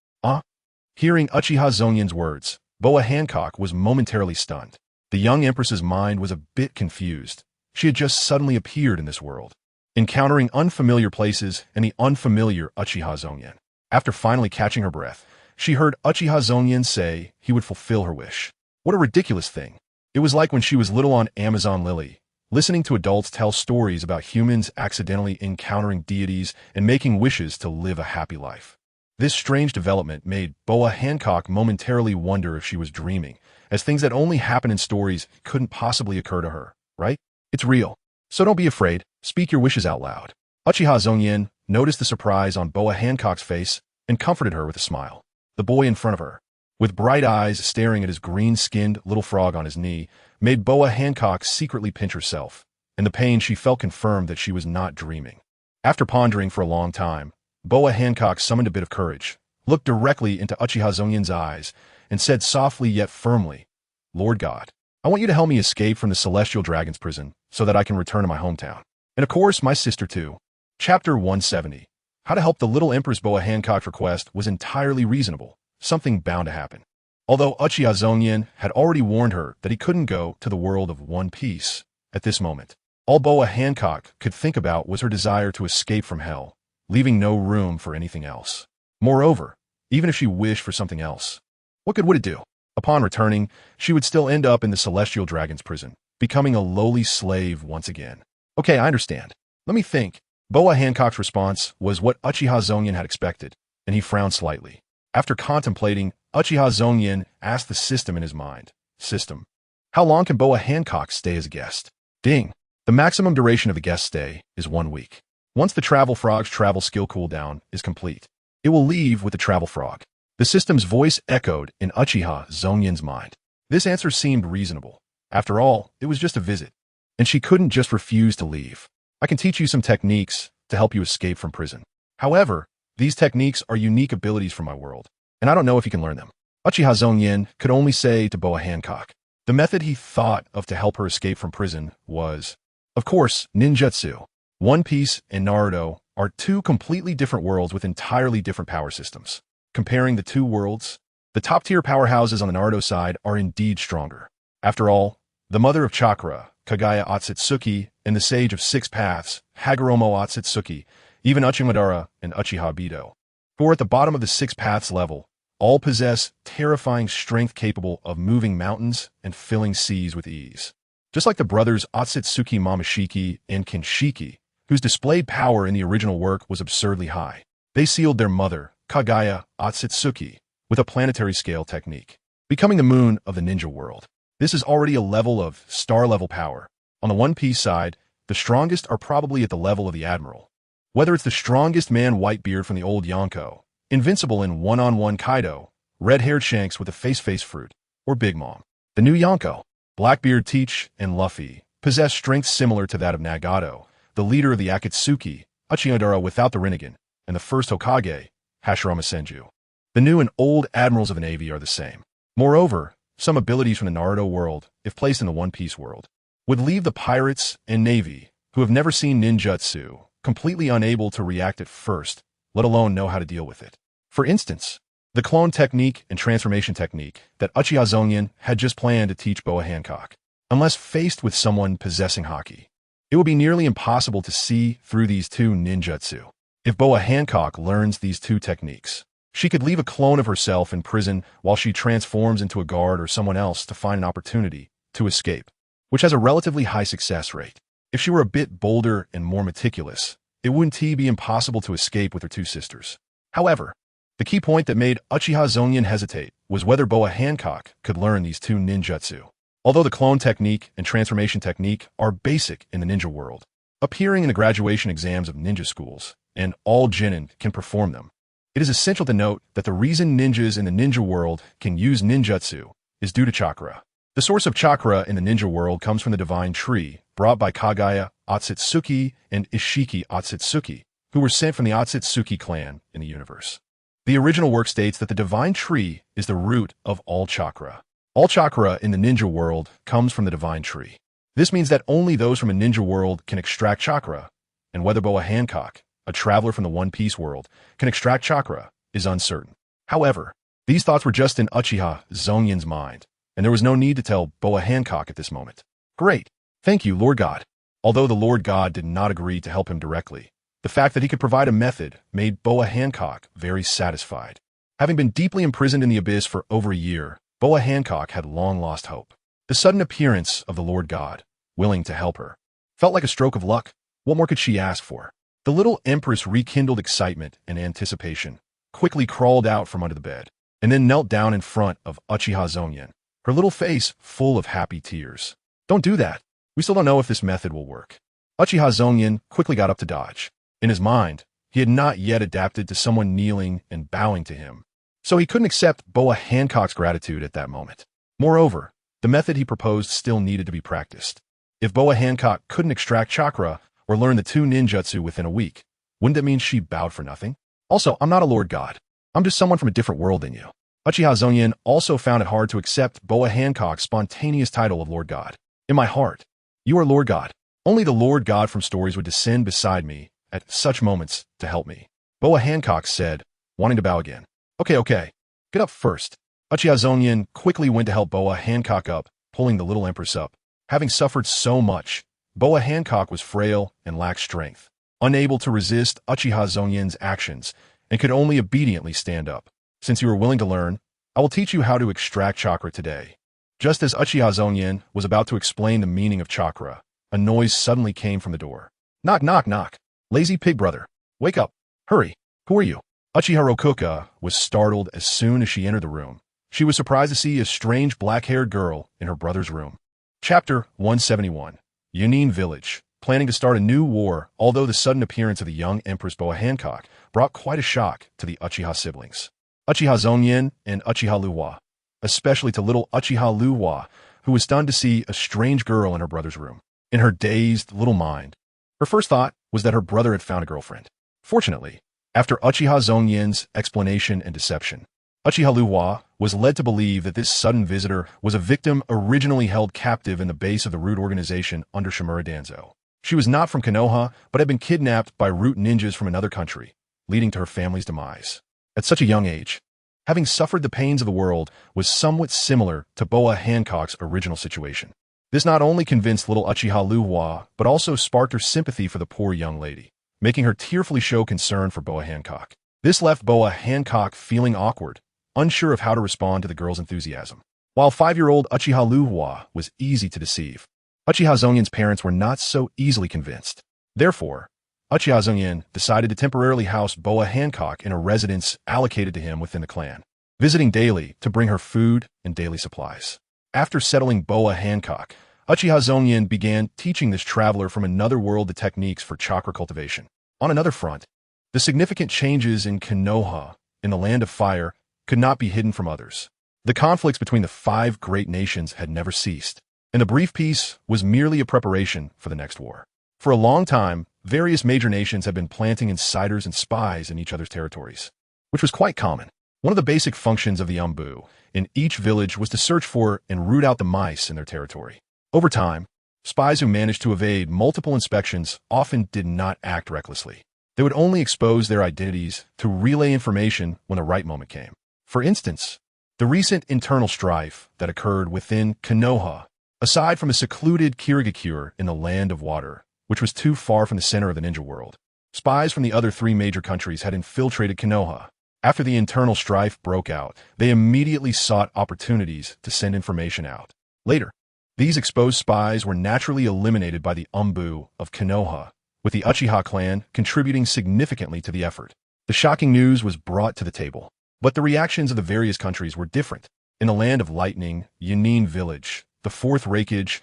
Hearing Uchiha Zongyan's words, Boa Hancock was momentarily stunned. The young empress's mind was a bit confused. She had just suddenly appeared in this world, encountering unfamiliar places and the unfamiliar Uchiha Zongyan. After finally catching her breath, she heard Uchiha Zongyan say he would fulfill her wish. What a ridiculous thing. It was like when she was little on Amazon Lily, listening to adults tell stories about humans accidentally encountering deities and making wishes to live a happy life. This strange development made Boa Hancock momentarily wonder if she was dreaming, as things that only happen in stories couldn't possibly occur to her, right? It's real. So don't be afraid, speak your wishes out loud. Uchiha Zongyan noticed the surprise on Boa Hancock's face and comforted her with a smile. The boy in front of her, with bright eyes staring at his green-skinned little frog on his knee, made Boa Hancock secretly pinch herself, and the pain she felt confirmed that she was not dreaming. After pondering for a long time, Boa Hancock summoned a bit of courage, looked directly into Uchiha Zongyan's eyes, and said softly yet firmly, "Lord God, I want you to help me escape from the Celestial Dragon's prison so that I can return to my hometown. And of course, my sister too." Chapter 170. How to help the little Empress. Boa Hancock's request was entirely reasonable, something bound to happen. Although Uchiha Zongyan had already warned her that he couldn't go to the world of One Piece at this moment, all Boa Hancock could think about was her desire to escape from hell, leaving no room for anything else. Moreover, even if she wished for something else, what good would it do? Upon returning, she would still end up in the Celestial Dragon's prison, becoming a lowly slave once again. Okay, I understand. Let me think. Boa Hancock's response was what Uchiha Zongyan had expected, and he frowned slightly. After contemplating, Uchiha Zongyan asked the system in his mind. System. How long can Boa Hancock stay as a guest? Ding. The maximum duration of a guest stay is 1 week. Once the Travel Frog's travel skill cooldown is complete, it will leave with the Travel Frog. The system's voice echoed in Uchiha Zongyan's mind. This answer seemed reasonable. After all, it was just a visit, and she couldn't just refuse to leave. I can teach you some techniques to help you escape from prison. However, these techniques are unique abilities from my world, and I don't know if you can learn them. Uchiha Zongyan could only say to Boa Hancock. The method he thought of to help her escape from prison was, of course, ninjutsu. One Piece and Naruto are 2 completely different worlds with entirely different power systems. Comparing the 2 worlds, the top-tier powerhouses on the Naruto side are indeed stronger. After all, the mother of chakra, Kagaya Otsutsuki, and the sage of 6 paths, Hagoromo Otsutsuki, even Uchimadara and Uchiha Bido, who are at the bottom of the 6 paths level, all possess terrifying strength capable of moving mountains and filling seas with ease. Just like the brothers Otsutsuki Momoshiki and Kinshiki, whose displayed power in the original work was absurdly high. They sealed their mother, Kagaya Otsutsuki, with a planetary scale technique, becoming the moon of the ninja world. This is already a level of star-level power. On the One Piece side, the strongest are probably at the level of the Admiral. Whether it's the strongest man Whitebeard from the old Yonko, invincible in one-on-one Kaido, red-haired Shanks with a face fruit, or Big Mom. The new Yonko, Blackbeard Teach and Luffy, possess strength similar to that of Nagato, the leader of the Akatsuki, Uchiha without the Rinnegan, and the first Hokage, Hashirama Senju. The new and old admirals of the Navy are the same. Moreover, some abilities from the Naruto world, if placed in the One Piece world, would leave the pirates and Navy, who have never seen ninjutsu, completely unable to react at first, let alone know how to deal with it. For instance, the clone technique and transformation technique that Uchiha Zongyan had just planned to teach Boa Hancock. Unless faced with someone possessing haki, it would be nearly impossible to see through these two ninjutsu. If Boa Hancock learns these two techniques, she could leave a clone of herself in prison while she transforms into a guard or someone else to find an opportunity to escape, which has a relatively high success rate. If she were a bit bolder and more meticulous, it wouldn't be impossible to escape with her two sisters. However, the key point that made Uchiha Zongyan hesitate was whether Boa Hancock could learn these two ninjutsu. Although the clone technique and transformation technique are basic in the ninja world, appearing in the graduation exams of ninja schools, and all genin can perform them, it is essential to note that the reason ninjas in the ninja world can use ninjutsu is due to chakra. The source of chakra in the ninja world comes from the divine tree brought by Kagaya Otsutsuki and Ishiki Otsutsuki, who were sent from the Otsutsuki clan in the universe. The original work states that the divine tree is the root of all chakra. All chakra in the ninja world comes from the divine tree. This means that only those from a ninja world can extract chakra, and whether Boa Hancock, a traveler from the One Piece world, can extract chakra is uncertain. However, these thoughts were just in Uchiha Zongyan's mind, and there was no need to tell Boa Hancock at this moment. Great. Thank you, Lord God. Although the Lord God did not agree to help him directly, the fact that he could provide a method made Boa Hancock very satisfied. Having been deeply imprisoned in the abyss for over a year, Boa Hancock had long lost hope. The sudden appearance of the Lord God, willing to help her, felt like a stroke of luck. What more could she ask for? The little empress rekindled excitement and anticipation, quickly crawled out from under the bed, and then knelt down in front of Uchiha Zongyan, her little face full of happy tears. Don't do that. We still don't know if this method will work. Uchiha Zongyan quickly got up to dodge. In his mind, he had not yet adapted to someone kneeling and bowing to him, so he couldn't accept Boa Hancock's gratitude at that moment. Moreover, the method he proposed still needed to be practiced. If Boa Hancock couldn't extract chakra or learn the two ninjutsu within a week, wouldn't that mean she bowed for nothing? Also, I'm not a Lord God. I'm just someone from a different world than you. Uchiha Zongyan also found it hard to accept Boa Hancock's spontaneous title of Lord God. In my heart, you are Lord God. Only the Lord God from stories would descend beside me at such moments to help me. Boa Hancock said, wanting to bow again. Okay. Get up first. Uchiha Zongyan quickly went to help Boa Hancock up, pulling the little empress up. Having suffered so much, Boa Hancock was frail and lacked strength, unable to resist Uchiha Zongyan's actions, and could only obediently stand up. Since you are willing to learn, I will teach you how to extract chakra today. Just as Uchiha Zongyan was about to explain the meaning of chakra, a noise suddenly came from the door. Knock, knock, knock. Lazy pig brother. Wake up. Hurry. Who are you? Uchiha Rokuka was startled as soon as she entered the room. She was surprised to see a strange black-haired girl in her brother's room. Chapter 171. Yunin Village. Planning to start a new war, although the sudden appearance of the young Empress Boa Hancock brought quite a shock to the Uchiha siblings. Uchiha Zongyan and Uchiha Luwa, especially to little Uchiha Luwa, who was stunned to see a strange girl in her brother's room. In her dazed little mind, her first thought was that her brother had found a girlfriend. Fortunately, after Uchiha Zongyan's explanation and deception, Uchiha Luwa was led to believe that this sudden visitor was a victim originally held captive in the base of the Root organization under Shimura Danzo. She was not from Konoha, but had been kidnapped by Root ninjas from another country, leading to her family's demise. At such a young age, having suffered the pains of the world was somewhat similar to Boa Hancock's original situation. This not only convinced little Uchiha Luwa, but also sparked her sympathy for the poor young lady, making her tearfully show concern for Boa Hancock. This left Boa Hancock feeling awkward, unsure of how to respond to the girl's enthusiasm. While 5-year-old Uchiha Luwa was easy to deceive, Uchiha Zongyan's parents were not so easily convinced. Therefore, Uchiha Zongyan decided to temporarily house Boa Hancock in a residence allocated to him within the clan, visiting daily to bring her food and daily supplies. After settling Boa Hancock, Uchiha Zongyan began teaching this traveler from another world the techniques for chakra cultivation. On another front, the significant changes in Konoha, in the Land of Fire, could not be hidden from others. The conflicts between the 5 great nations had never ceased, and the brief peace was merely a preparation for the next war. For a long time, various major nations had been planting insiders and spies in each other's territories, which was quite common. One of the basic functions of the Umbu in each village was to search for and root out the mice in their territory. Over time, spies who managed to evade multiple inspections often did not act recklessly. They would only expose their identities to relay information when the right moment came. For instance, the recent internal strife that occurred within Konoha, aside from a secluded Kirigakure in the Land of Water, which was too far from the center of the ninja world. Spies from the other three major countries had infiltrated Konoha. After the internal strife broke out, they immediately sought opportunities to send information out. Later, these exposed spies were naturally eliminated by the Umbu of Konoha, with the Uchiha clan contributing significantly to the effort. The shocking news was brought to the table, but the reactions of the various countries were different. In the Land of Lightning, Yanin village, the fourth Raikage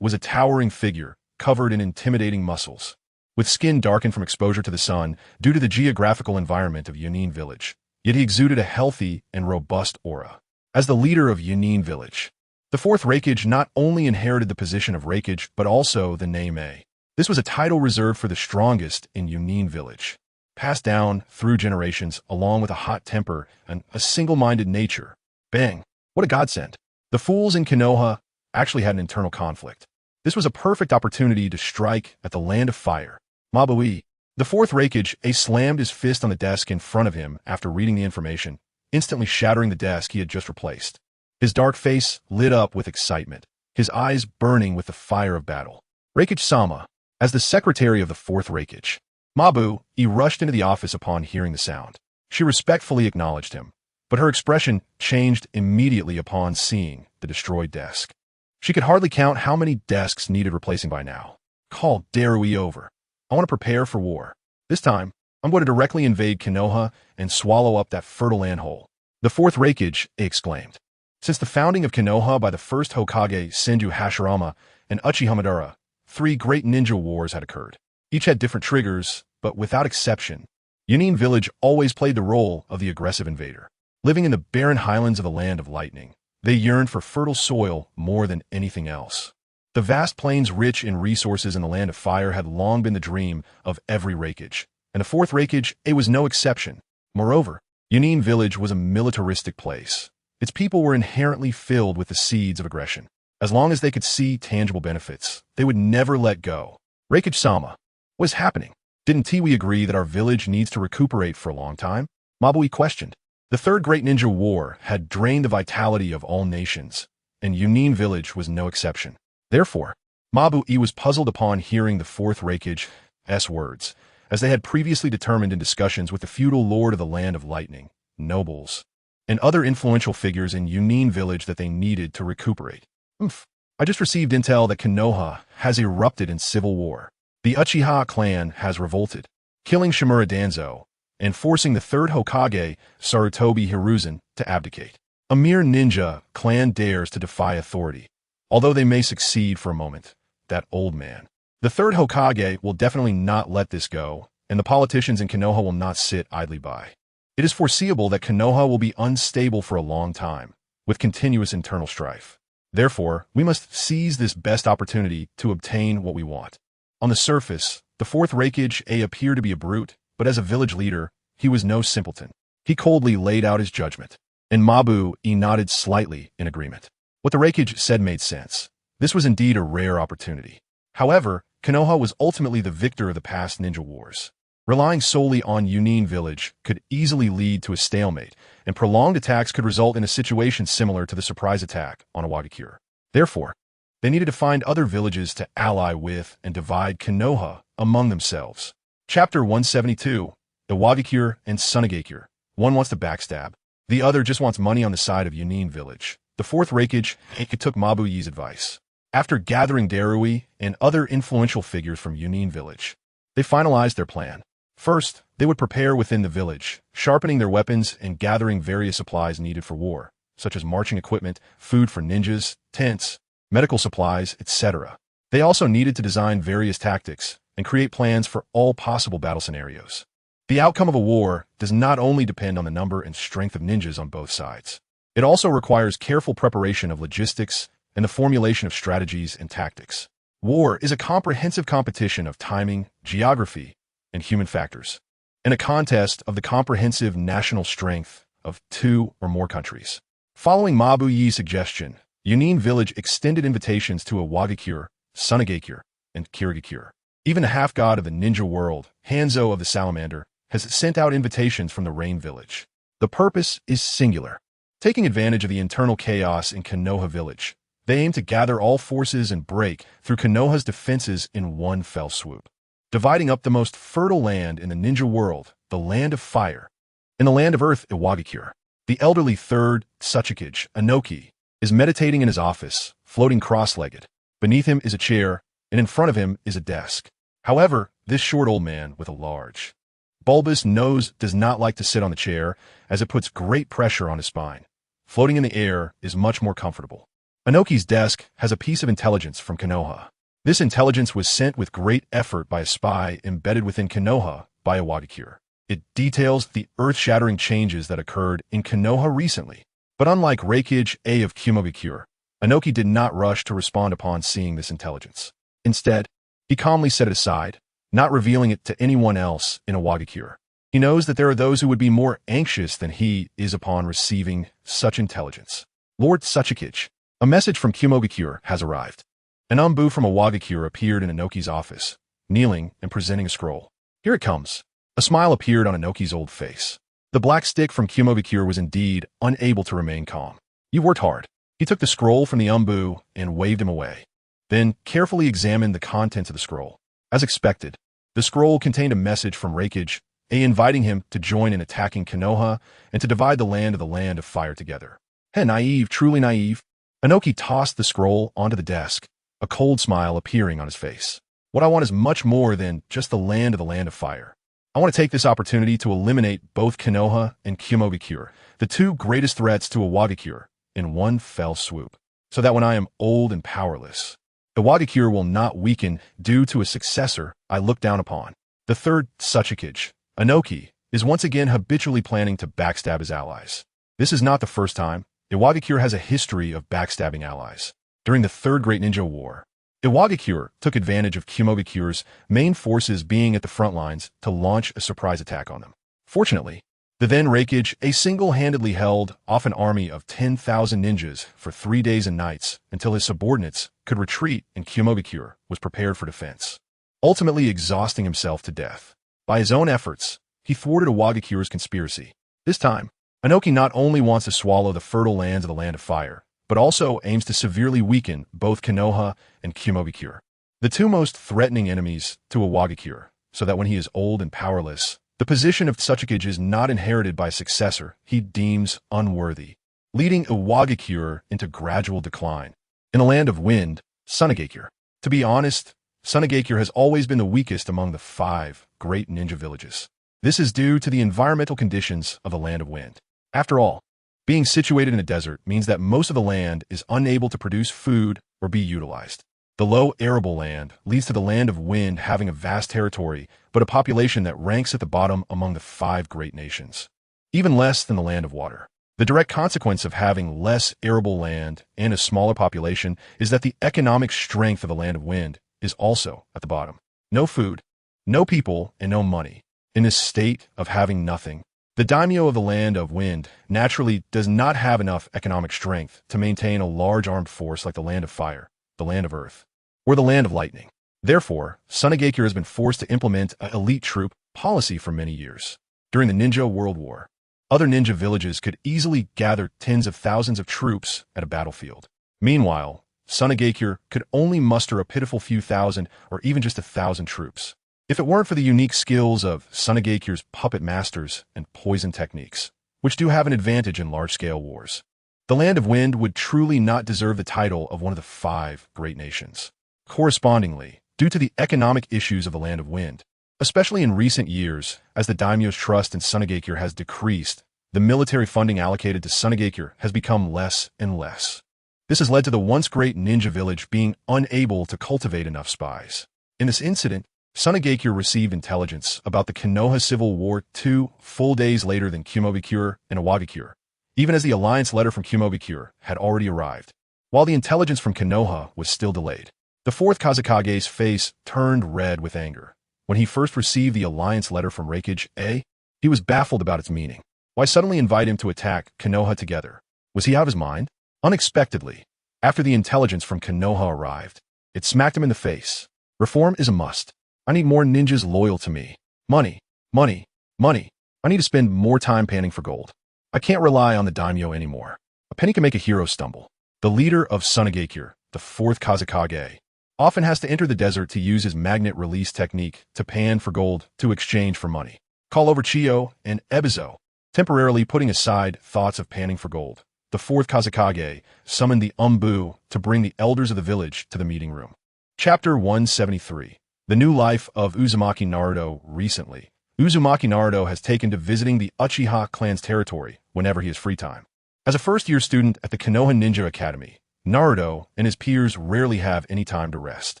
was a towering figure covered in intimidating muscles, with skin darkened from exposure to the sun due to the geographical environment of Yanin village. Yet he exuded a healthy and robust aura. As the leader of Yanin village, the fourth Raikage not only inherited the position of Raikage but also the name A. This was a title reserved for the strongest in Yanin village, passed down through generations along with a hot temper and a single-minded nature. Bang! What a godsend. The fools in Konoha actually had an internal conflict. This was a perfect opportunity to strike at the Land of Fire. Mabui, the fourth Raikage, slammed his fist on the desk in front of him after reading the information, instantly shattering the desk he had just replaced. His dark face lit up with excitement, his eyes burning with the fire of battle. Raikage-sama, as the secretary of the fourth Raikage, Mabu rushed into the office upon hearing the sound. She respectfully acknowledged him, but her expression changed immediately upon seeing the destroyed desk. She could hardly count how many desks needed replacing by now. Call Darui over. I want to prepare for war. This time, I'm going to directly invade Konoha and swallow up that fertile landhole. The fourth Raikage exclaimed. Since the founding of Konoha by the first Hokage Senju Hashirama and Uchiha Madara, 3 great ninja wars had occurred. Each had different triggers, but without exception, Yanin village always played the role of the aggressive invader. Living in the barren highlands of the Land of Lightning, they yearned for fertile soil more than anything else. The vast plains rich in resources in the Land of Fire had long been the dream of every Raikage, and the fourth Raikage was no exception. Moreover, Yanin village was a militaristic place. Its people were inherently filled with the seeds of aggression. As long as they could see tangible benefits, they would never let go. Raikage-sama, what is happening? Didn't Tiwi agree that our village needs to recuperate for a long time? Mabui questioned. The third great ninja war had drained the vitality of all nations, and Yanin village was no exception. Therefore, Mabu was puzzled upon hearing the fourth Raikage's words, as they had previously determined in discussions with the feudal lord of the Land of Lightning, nobles, and other influential figures in Yanin village that they needed to recuperate. I just received intel that Konoha has erupted in civil war. The Uchiha clan has revolted, killing Shimura Danzo, and forcing the third Hokage, Sarutobi Hiruzen, to abdicate. A mere ninja clan dares to defy authority. Although they may succeed for a moment, that old man. The third Hokage will definitely not let this go, and the politicians in Konoha will not sit idly by. It is foreseeable that Konoha will be unstable for a long time, with continuous internal strife. Therefore, we must seize this best opportunity to obtain what we want. On the surface, the fourth Raikage appeared to be a brute, but as a village leader, he was no simpleton. He coldly laid out his judgment, and Mabu nodded slightly in agreement. What the Raikage said made sense. This was indeed a rare opportunity. However, Konoha was ultimately the victor of the past ninja wars. Relying solely on Yanin village could easily lead to a stalemate, and prolonged attacks could result in a situation similar to the surprise attack on Iwagakure. Therefore, they needed to find other villages to ally with and divide Konoha among themselves. Chapter 172, Iwagakure and Sunagakure. One wants to backstab. The other just wants money on the side of Yanin village. The fourth Raikage took Mabuyi's advice. After gathering Darui and other influential figures from Yanin village, they finalized their plan. First, they would prepare within the village, sharpening their weapons and gathering various supplies needed for war, such as marching equipment, food for ninjas, tents, medical supplies, etc. They also needed to design various tactics and create plans for all possible battle scenarios. The outcome of a war does not only depend on the number and strength of ninjas on both sides. It also requires careful preparation of logistics and the formulation of strategies and tactics. War is a comprehensive competition of timing, geography, and human factors, and a contest of the comprehensive national strength of 2 or more countries. Following Mabuyi's suggestion, Yanin village extended invitations to Iwagakure, Sunagakure, and Kirigakure. Even the half-god of the ninja world, Hanzo of the Salamander, has sent out invitations from the Rain village. The purpose is singular. Taking advantage of the internal chaos in Konoha village, they aim to gather all forces and break through Konoha's defenses in one fell swoop, dividing up the most fertile land in the ninja world, the Land of Fire. In the Land of Earth, Iwagakure, the elderly third Tsuchikage, Inoki, is meditating in his office, floating cross-legged. Beneath him is a chair, and in front of him is a desk. However, this short old man with a large, bulbous nose does not like to sit on the chair, as it puts great pressure on his spine. Floating in the air is much more comfortable. Inoki's desk has a piece of intelligence from Konoha. This intelligence was sent with great effort by a spy embedded within Konoha by Iwagakure. It details the earth-shattering changes that occurred in Konoha recently. But unlike Reikage A of Kumogakure, Inoki did not rush to respond upon seeing this intelligence. Instead, he calmly set it aside, not revealing it to anyone else in Iwagakure. He knows that there are those who would be more anxious than he is upon receiving such intelligence. Lord Tsuchikage, a message from Kumogakure has arrived. An umbu from Iwagakure appeared in Inoki's office, kneeling and presenting a scroll. Here it comes. A smile appeared on Inoki's old face. The black stick from Kumogakure was indeed unable to remain calm. You worked hard. He took the scroll from the umbu and waved him away, then carefully examined the contents of the scroll. As expected, the scroll contained a message from Reikage A inviting him to join in attacking Konoha and to divide the Land of Fire together. Naive, truly naive. Inoki tossed the scroll onto the desk, a cold smile appearing on his face. What I want is much more than just the Land of Fire. I want to take this opportunity to eliminate both Konoha and Kumogakure, the two greatest threats to Iwagakure, in one fell swoop, so that when I am old and powerless, Iwagakure will not weaken due to a successor I look down upon. The third Tsuchikage, Inoki, is once again habitually planning to backstab his allies. This is not the first time. Iwagakure has a history of backstabbing allies. During the Third Great Ninja War, Iwagakure took advantage of Kumogakure's main forces being at the front lines to launch a surprise attack on them. Fortunately, the then Reikage A single-handedly held off an army of 10,000 ninjas for 3 days and nights until his subordinates could retreat and Kumogakure was prepared for defense. Ultimately exhausting himself to death. By his own efforts, he thwarted Iwagakure's conspiracy. This time, Inoki not only wants to swallow the fertile lands of the Land of Fire, but also aims to severely weaken both Konoha and Kumogakure, the two most threatening enemies to Iwagakure, so that when he is old and powerless, the position of Tsuchikage is not inherited by a successor he deems unworthy, leading Iwagakure into gradual decline. In the Land of Wind, Sunagakure. To be honest, Sunagakure has always been the weakest among the 5 great ninja villages. This is due to the environmental conditions of the Land of Wind. After all, being situated in a desert means that most of the land is unable to produce food or be utilized. The low arable land leads to the Land of Wind having a vast territory, but a population that ranks at the bottom among the 5 great nations, even less than the Land of Water. The direct consequence of having less arable land and a smaller population is that the economic strength of the Land of Wind is also at the bottom. No food, no people, and no money. In this state of having nothing, the daimyo of the Land of Wind naturally does not have enough economic strength to maintain a large armed force like the Land of Fire, the Land of Earth, or the Land of Lightning. Therefore, Sunagakure has been forced to implement an elite troop policy for many years. During the Ninja World War, other ninja villages could easily gather tens of thousands of troops at a battlefield. Meanwhile, Sunagakure could only muster a pitiful few thousand or even just 1,000 troops. If it weren't for the unique skills of Sunagakure's puppet masters and poison techniques, which do have an advantage in large-scale wars, the Land of Wind would truly not deserve the title of one of the 5 great nations. Correspondingly, due to the economic issues of the Land of Wind, especially in recent years, as the daimyo's trust in Sunagakure has decreased, the military funding allocated to Sunagakure has become less and less. This has led to the once great ninja village being unable to cultivate enough spies. In this incident, Sunagakure received intelligence about the Konoha Civil War 2 full days later than Kumogakure and Iwagakure, even as the alliance letter from Kumogakure had already arrived. While the intelligence from Konoha was still delayed, the 4th Kazekage's face turned red with anger. When he first received the alliance letter from Reikage A, he was baffled about its meaning. Why suddenly invite him to attack Konoha together? Was he out of his mind? Unexpectedly, after the intelligence from Konoha arrived, it smacked him in the face. Reform is a must. I need more ninjas loyal to me. Money, money, money. I need to spend more time panning for gold. I can't rely on the daimyo anymore. A penny can make a hero stumble. The leader of Sunagakure, the fourth Kazakage, often has to enter the desert to use his magnet release technique to pan for gold to exchange for money. Call over Chiyo and Ebizo, temporarily putting aside thoughts of panning for gold. The fourth Kazakage summoned the Umbu to bring the elders of the village to the meeting room. Chapter 173. The new life of Uzumaki Naruto. Recently, Uzumaki Naruto has taken to visiting the Uchiha clan's territory whenever he has free time. As a first-year student at the Konoha Ninja Academy, Naruto and his peers rarely have any time to rest.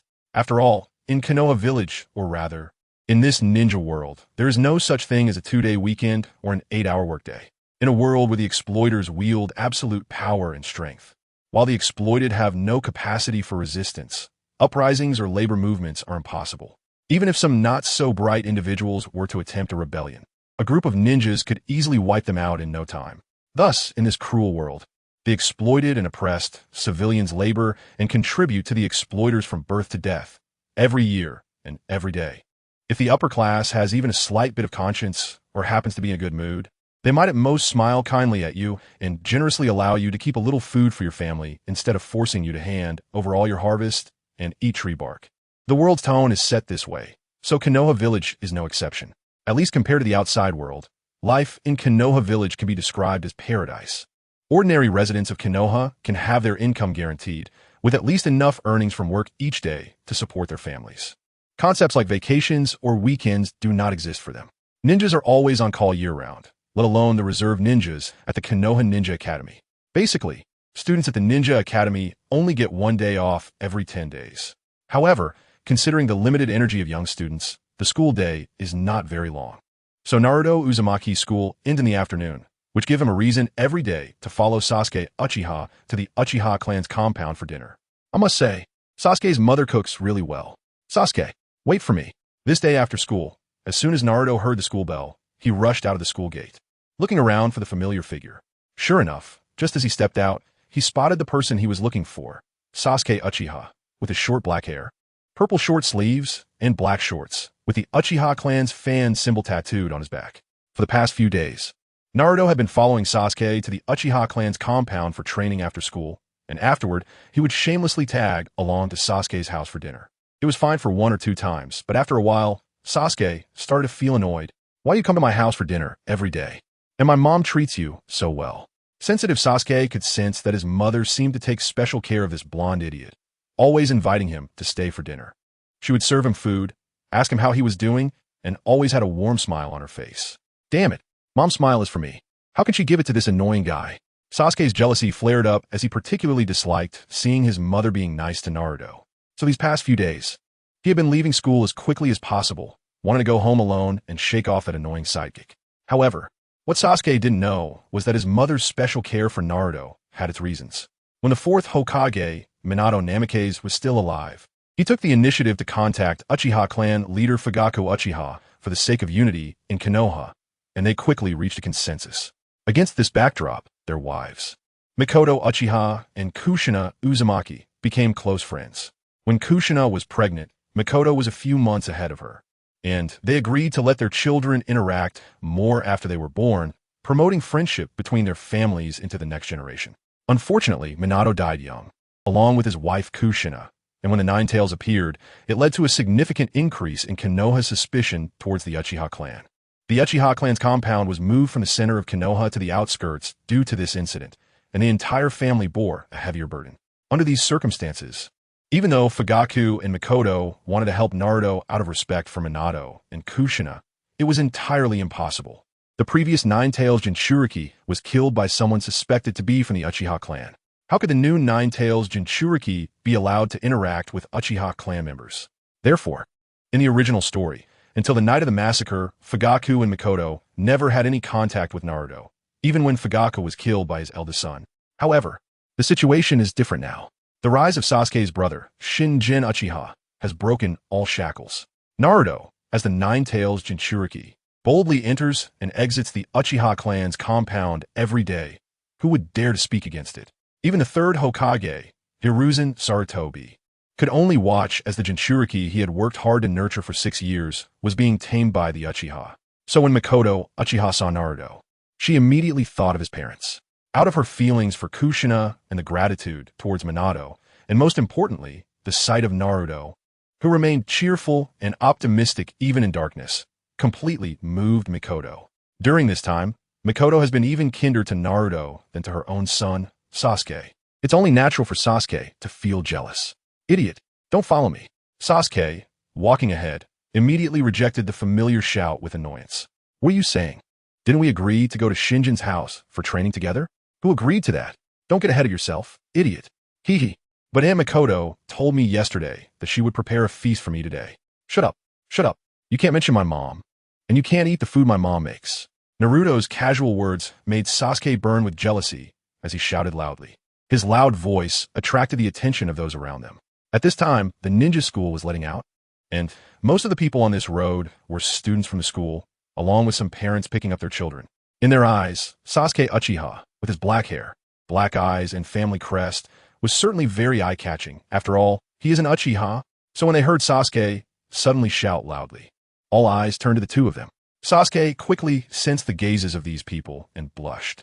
After all, in Konoha Village, or rather, in this ninja world, there is no such thing as a 2-day weekend or an 8-hour workday. In a world where the exploiters wield absolute power and strength, while the exploited have no capacity for resistance, uprisings or labor movements are impossible. Even if some not-so-bright individuals were to attempt a rebellion, a group of ninjas could easily wipe them out in no time. Thus, in this cruel world, the exploited and oppressed civilians labor and contribute to the exploiters from birth to death, every year and every day. If the upper class has even a slight bit of conscience or happens to be in a good mood, they might at most smile kindly at you and generously allow you to keep a little food for your family instead of forcing you to hand over all your harvest and eat tree bark. The world's tone is set this way, so Konoha Village is no exception. At least compared to the outside world, life in Konoha Village can be described as paradise. Ordinary residents of Konoha can have their income guaranteed, with at least enough earnings from work each day to support their families. Concepts like vacations or weekends do not exist for them. Ninjas are always on call year-round, let alone the reserve ninjas at the Konoha Ninja Academy. Basically, students at the Ninja Academy only get 1 day off every 10 days. However, considering the limited energy of young students, the school day is not very long. So Naruto Uzumaki's school ends in the afternoon, which give him a reason every day to follow Sasuke Uchiha to the Uchiha clan's compound for dinner. I must say, Sasuke's mother cooks really well. Sasuke, wait for me. This day after school, as soon as Naruto heard the school bell, he rushed out of the school gate, looking around for the familiar figure. Sure enough, just as he stepped out, he spotted the person he was looking for, Sasuke Uchiha, with his short black hair, purple short sleeves, and black shorts, with the Uchiha clan's fan symbol tattooed on his back. For the past few days, Naruto had been following Sasuke to the Uchiha clan's compound for training after school, and afterward, he would shamelessly tag along to Sasuke's house for dinner. It was fine for 1 or 2 times, but after a while, Sasuke started to feel annoyed. Why you come to my house for dinner every day? And my mom treats you so well. Sensitive Sasuke could sense that his mother seemed to take special care of this blonde idiot, always inviting him to stay for dinner. She would serve him food, ask him how he was doing, and always had a warm smile on her face. Damn it, Mom's smile is for me. How can she give it to this annoying guy? Sasuke's jealousy flared up as he particularly disliked seeing his mother being nice to Naruto. So these past few days, he had been leaving school as quickly as possible, wanting to go home alone and shake off that annoying sidekick. However, what Sasuke didn't know was that his mother's special care for Naruto had its reasons. When the fourth Hokage, Minato Namikaze, was still alive, he took the initiative to contact Uchiha clan leader Fugaku Uchiha for the sake of unity in Konoha, and they quickly reached a consensus. Against this backdrop, their wives, Mikoto Uchiha and Kushina Uzumaki, became close friends. When Kushina was pregnant, Mikoto was a few months ahead of her, and they agreed to let their children interact more after they were born, promoting friendship between their families into the next generation. Unfortunately, Minato died young, along with his wife Kushina, and when the Nine Tails appeared, it led to a significant increase in Konoha's suspicion towards the Uchiha clan. The Uchiha clan's compound was moved from the center of Konoha to the outskirts due to this incident, and the entire family bore a heavier burden. Under these circumstances, even though Fugaku and Mikoto wanted to help Naruto out of respect for Minato and Kushina, it was entirely impossible. The previous Nine Tails Jinchuriki was killed by someone suspected to be from the Uchiha clan. How could the new Nine Tails Jinchuriki be allowed to interact with Uchiha clan members? Therefore, in the original story, until the night of the massacre, Fugaku and Mikoto never had any contact with Naruto, even when Fugaku was killed by his eldest son. However, the situation is different now. The rise of Sasuke's brother, Shinjin Uchiha, has broken all shackles. Naruto, as the Nine Tails Jinchuriki, boldly enters and exits the Uchiha clan's compound every day. Who would dare to speak against it? Even the third Hokage, Hiruzen Sarutobi, could only watch as the Jinchuriki he had worked hard to nurture for 6 years was being tamed by the Uchiha. So when Mikoto Uchiha saw Naruto, She immediately thought of his parents. Out of her feelings for Kushina and the gratitude towards Minato, and most importantly, the sight of Naruto, who remained cheerful and optimistic even in darkness, completely moved Mikoto. During this time, Mikoto has been even kinder to Naruto than to her own son, Sasuke. It's only natural for Sasuke to feel jealous. Idiot, don't follow me. Sasuke, walking ahead, immediately rejected the familiar shout with annoyance. What are you saying? Didn't we agree to go to Shinjin's house for training together? Who agreed to that? Don't get ahead of yourself, idiot. Hee hee. But Aunt Mikoto told me yesterday that she would prepare a feast for me today. Shut up. Shut up. You can't mention my mom. And you can't eat the food my mom makes. Naruto's casual words made Sasuke burn with jealousy as he shouted loudly. His loud voice attracted the attention of those around them. At this time, the ninja school was letting out, and most of the people on this road were students from the school, along with some parents picking up their children. In their eyes, Sasuke Uchiha, with his black hair, black eyes, and family crest, was certainly very eye-catching. After all, he is an Uchiha, so when they heard Sasuke suddenly shout loudly, all eyes turned to the two of them. Sasuke quickly sensed the gazes of these people and blushed.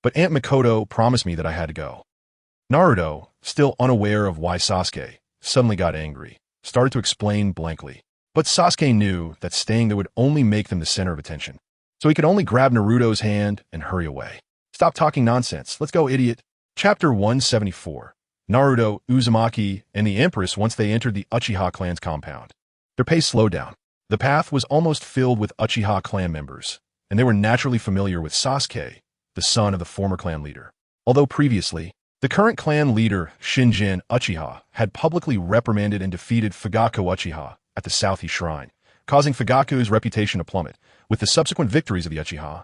But Aunt Mikoto promised me that I had to go. Naruto, still unaware of why Sasuke suddenly got angry, started to explain blankly. But Sasuke knew that staying there would only make them the center of attention. So he could only grab Naruto's hand and hurry away. Stop talking nonsense. Let's go, idiot. Chapter 174. Naruto, Uzumaki, and the Empress once they entered the Uchiha clan's compound. Their pace slowed down. The path was almost filled with Uchiha clan members, and they were naturally familiar with Sasuke, the son of the former clan leader. Although previously, the current clan leader, Shinjin Uchiha, had publicly reprimanded and defeated Fugaku Uchiha at the South-East Shrine, causing Fugaku's reputation to plummet. With the subsequent victories of the Uchiha,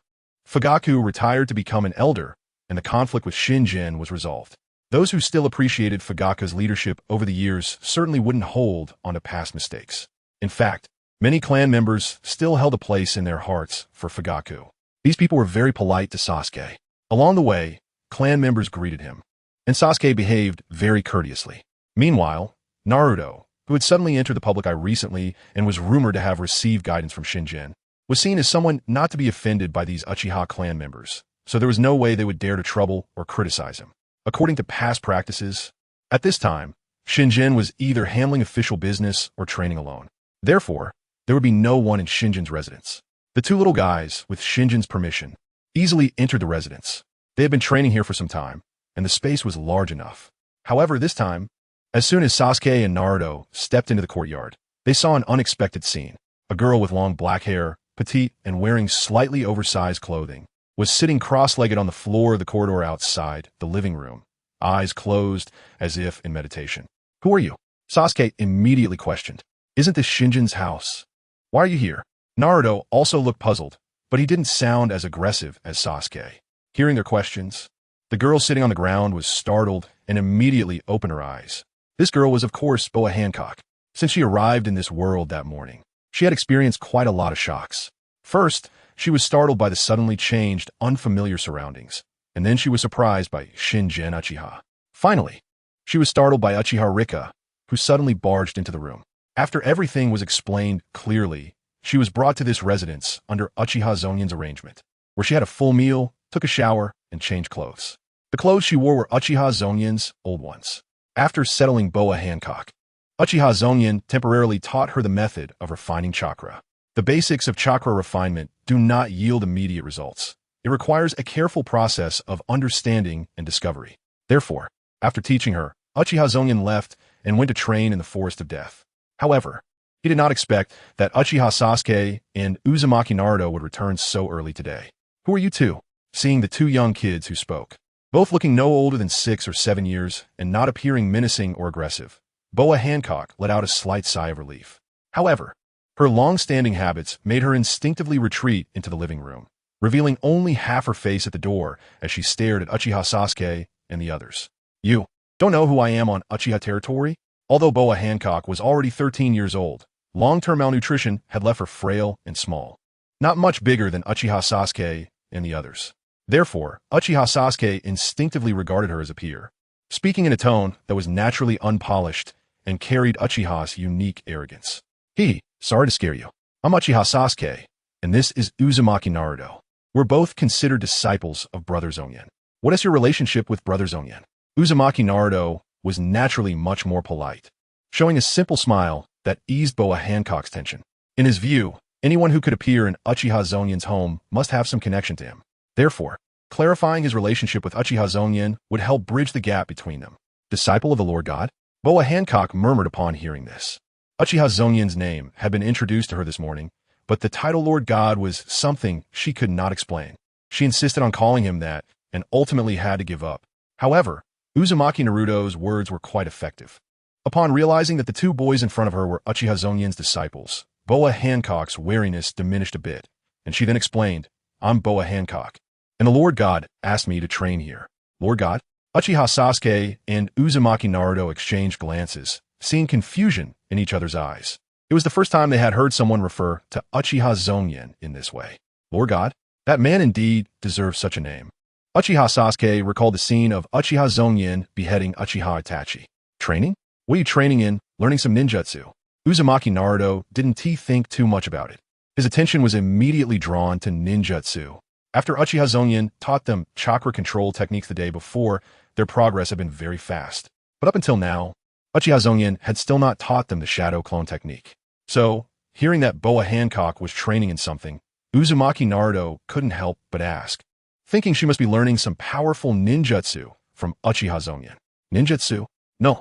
Fugaku retired to become an elder, and the conflict with Shinjin was resolved. Those who still appreciated Fugaku's leadership over the years certainly wouldn't hold on to past mistakes. In fact, many clan members still held a place in their hearts for Fugaku. These people were very polite to Sasuke. Along the way, clan members greeted him, and Sasuke behaved very courteously. Meanwhile, Naruto, who had suddenly entered the public eye recently and was rumored to have received guidance from Shinjin, was seen as someone not to be offended by these Uchiha clan members, so there was no way they would dare to trouble or criticize him. According to past practices, at this time, Shinjin was either handling official business or training alone. Therefore, there would be no one in Shinjin's residence. The two little guys, with Shinjin's permission, easily entered the residence. They had been training here for some time, and the space was large enough. However, this time, as soon as Sasuke and Naruto stepped into the courtyard, they saw an unexpected scene. A girl with long black hair, petite and wearing slightly oversized clothing, was sitting cross-legged on the floor of the corridor outside the living room, eyes closed as if in meditation. Who are you? Sasuke immediately questioned. Isn't this Shinjin's house? Why are you here? Naruto also looked puzzled, but he didn't sound as aggressive as Sasuke. Hearing their questions, the girl sitting on the ground was startled and immediately opened her eyes. This girl was, of course, Boa Hancock. Since she arrived in this world that morning, she had experienced quite a lot of shocks. First, she was startled by the suddenly changed, unfamiliar surroundings, and then she was surprised by Shinjin Uchiha. Finally, she was startled by Uchiha Rika, who suddenly barged into the room. After everything was explained clearly, she was brought to this residence under Uchiha Zongyan's arrangement, where she had a full meal, took a shower, and changed clothes. The clothes she wore were Uchiha Zongyan's old ones. After settling Boa Hancock, Uchiha Zongyan temporarily taught her the method of refining chakra. The basics of chakra refinement do not yield immediate results. It requires a careful process of understanding and discovery. Therefore, after teaching her, Uchiha Zongyan left and went to train in the Forest of Death. However, he did not expect that Uchiha Sasuke and Uzumaki Naruto would return so early today. Who are you two? Seeing the two young kids who spoke, both looking no older than 6 or 7 years and not appearing menacing or aggressive, Boa Hancock let out a slight sigh of relief. However, her long-standing habits made her instinctively retreat into the living room, revealing only half her face at the door as she stared at Uchiha Sasuke and the others. You don't know who I am on Uchiha territory? Although Boa Hancock was already 13 years old, long-term malnutrition had left her frail and small, not much bigger than Uchiha Sasuke and the others. Therefore, Uchiha Sasuke instinctively regarded her as a peer, speaking in a tone that was naturally unpolished and carried Uchiha's unique arrogance. Sorry to scare you. I'm Uchiha Sasuke, and this is Uzumaki Naruto. were both considered disciples of Brother Zongyan. What is your relationship with Brother Zongyan? Uzumaki Naruto was naturally much more polite, showing a simple smile that eased Boa Hancock's tension. In his view, anyone who could appear in Uchiha Zongyan's home must have some connection to him. Therefore, clarifying his relationship with Uchiha Zongyan would help bridge the gap between them. Disciple of the Lord God? Boa Hancock murmured upon hearing this. Uchiha Zongyan's name had been introduced to her this morning, but the title Lord God was something she could not explain. She insisted on calling him that and ultimately had to give up. However, Uzumaki Naruto's words were quite effective. Upon realizing that the two boys in front of her were Uchiha Zongyan's disciples, Boa Hancock's wariness diminished a bit, and she then explained, I'm Boa Hancock, and the Lord God asked me to train here. Lord God? Uchiha Sasuke and Uzumaki Naruto exchanged glances, seeing confusion in each other's eyes. It was the first time they had heard someone refer to Uchiha Zongyan in this way. Lord God? That man indeed deserves such a name. Uchiha Sasuke recalled the scene of Uchiha Zongyan beheading Uchiha Itachi. Training? What are you training in? Learning some ninjutsu? Uzumaki Naruto didn't think too much about it. His attention was immediately drawn to ninjutsu. After Uchiha Zongyan taught them chakra control techniques the day before, their progress had been very fast. But up until now, Uchiha Zongyan had still not taught them the shadow clone technique. So, hearing that Boa Hancock was training in something, Uzumaki Naruto couldn't help but ask, thinking she must be learning some powerful ninjutsu from Uchiha Zongyan. Ninjutsu? No.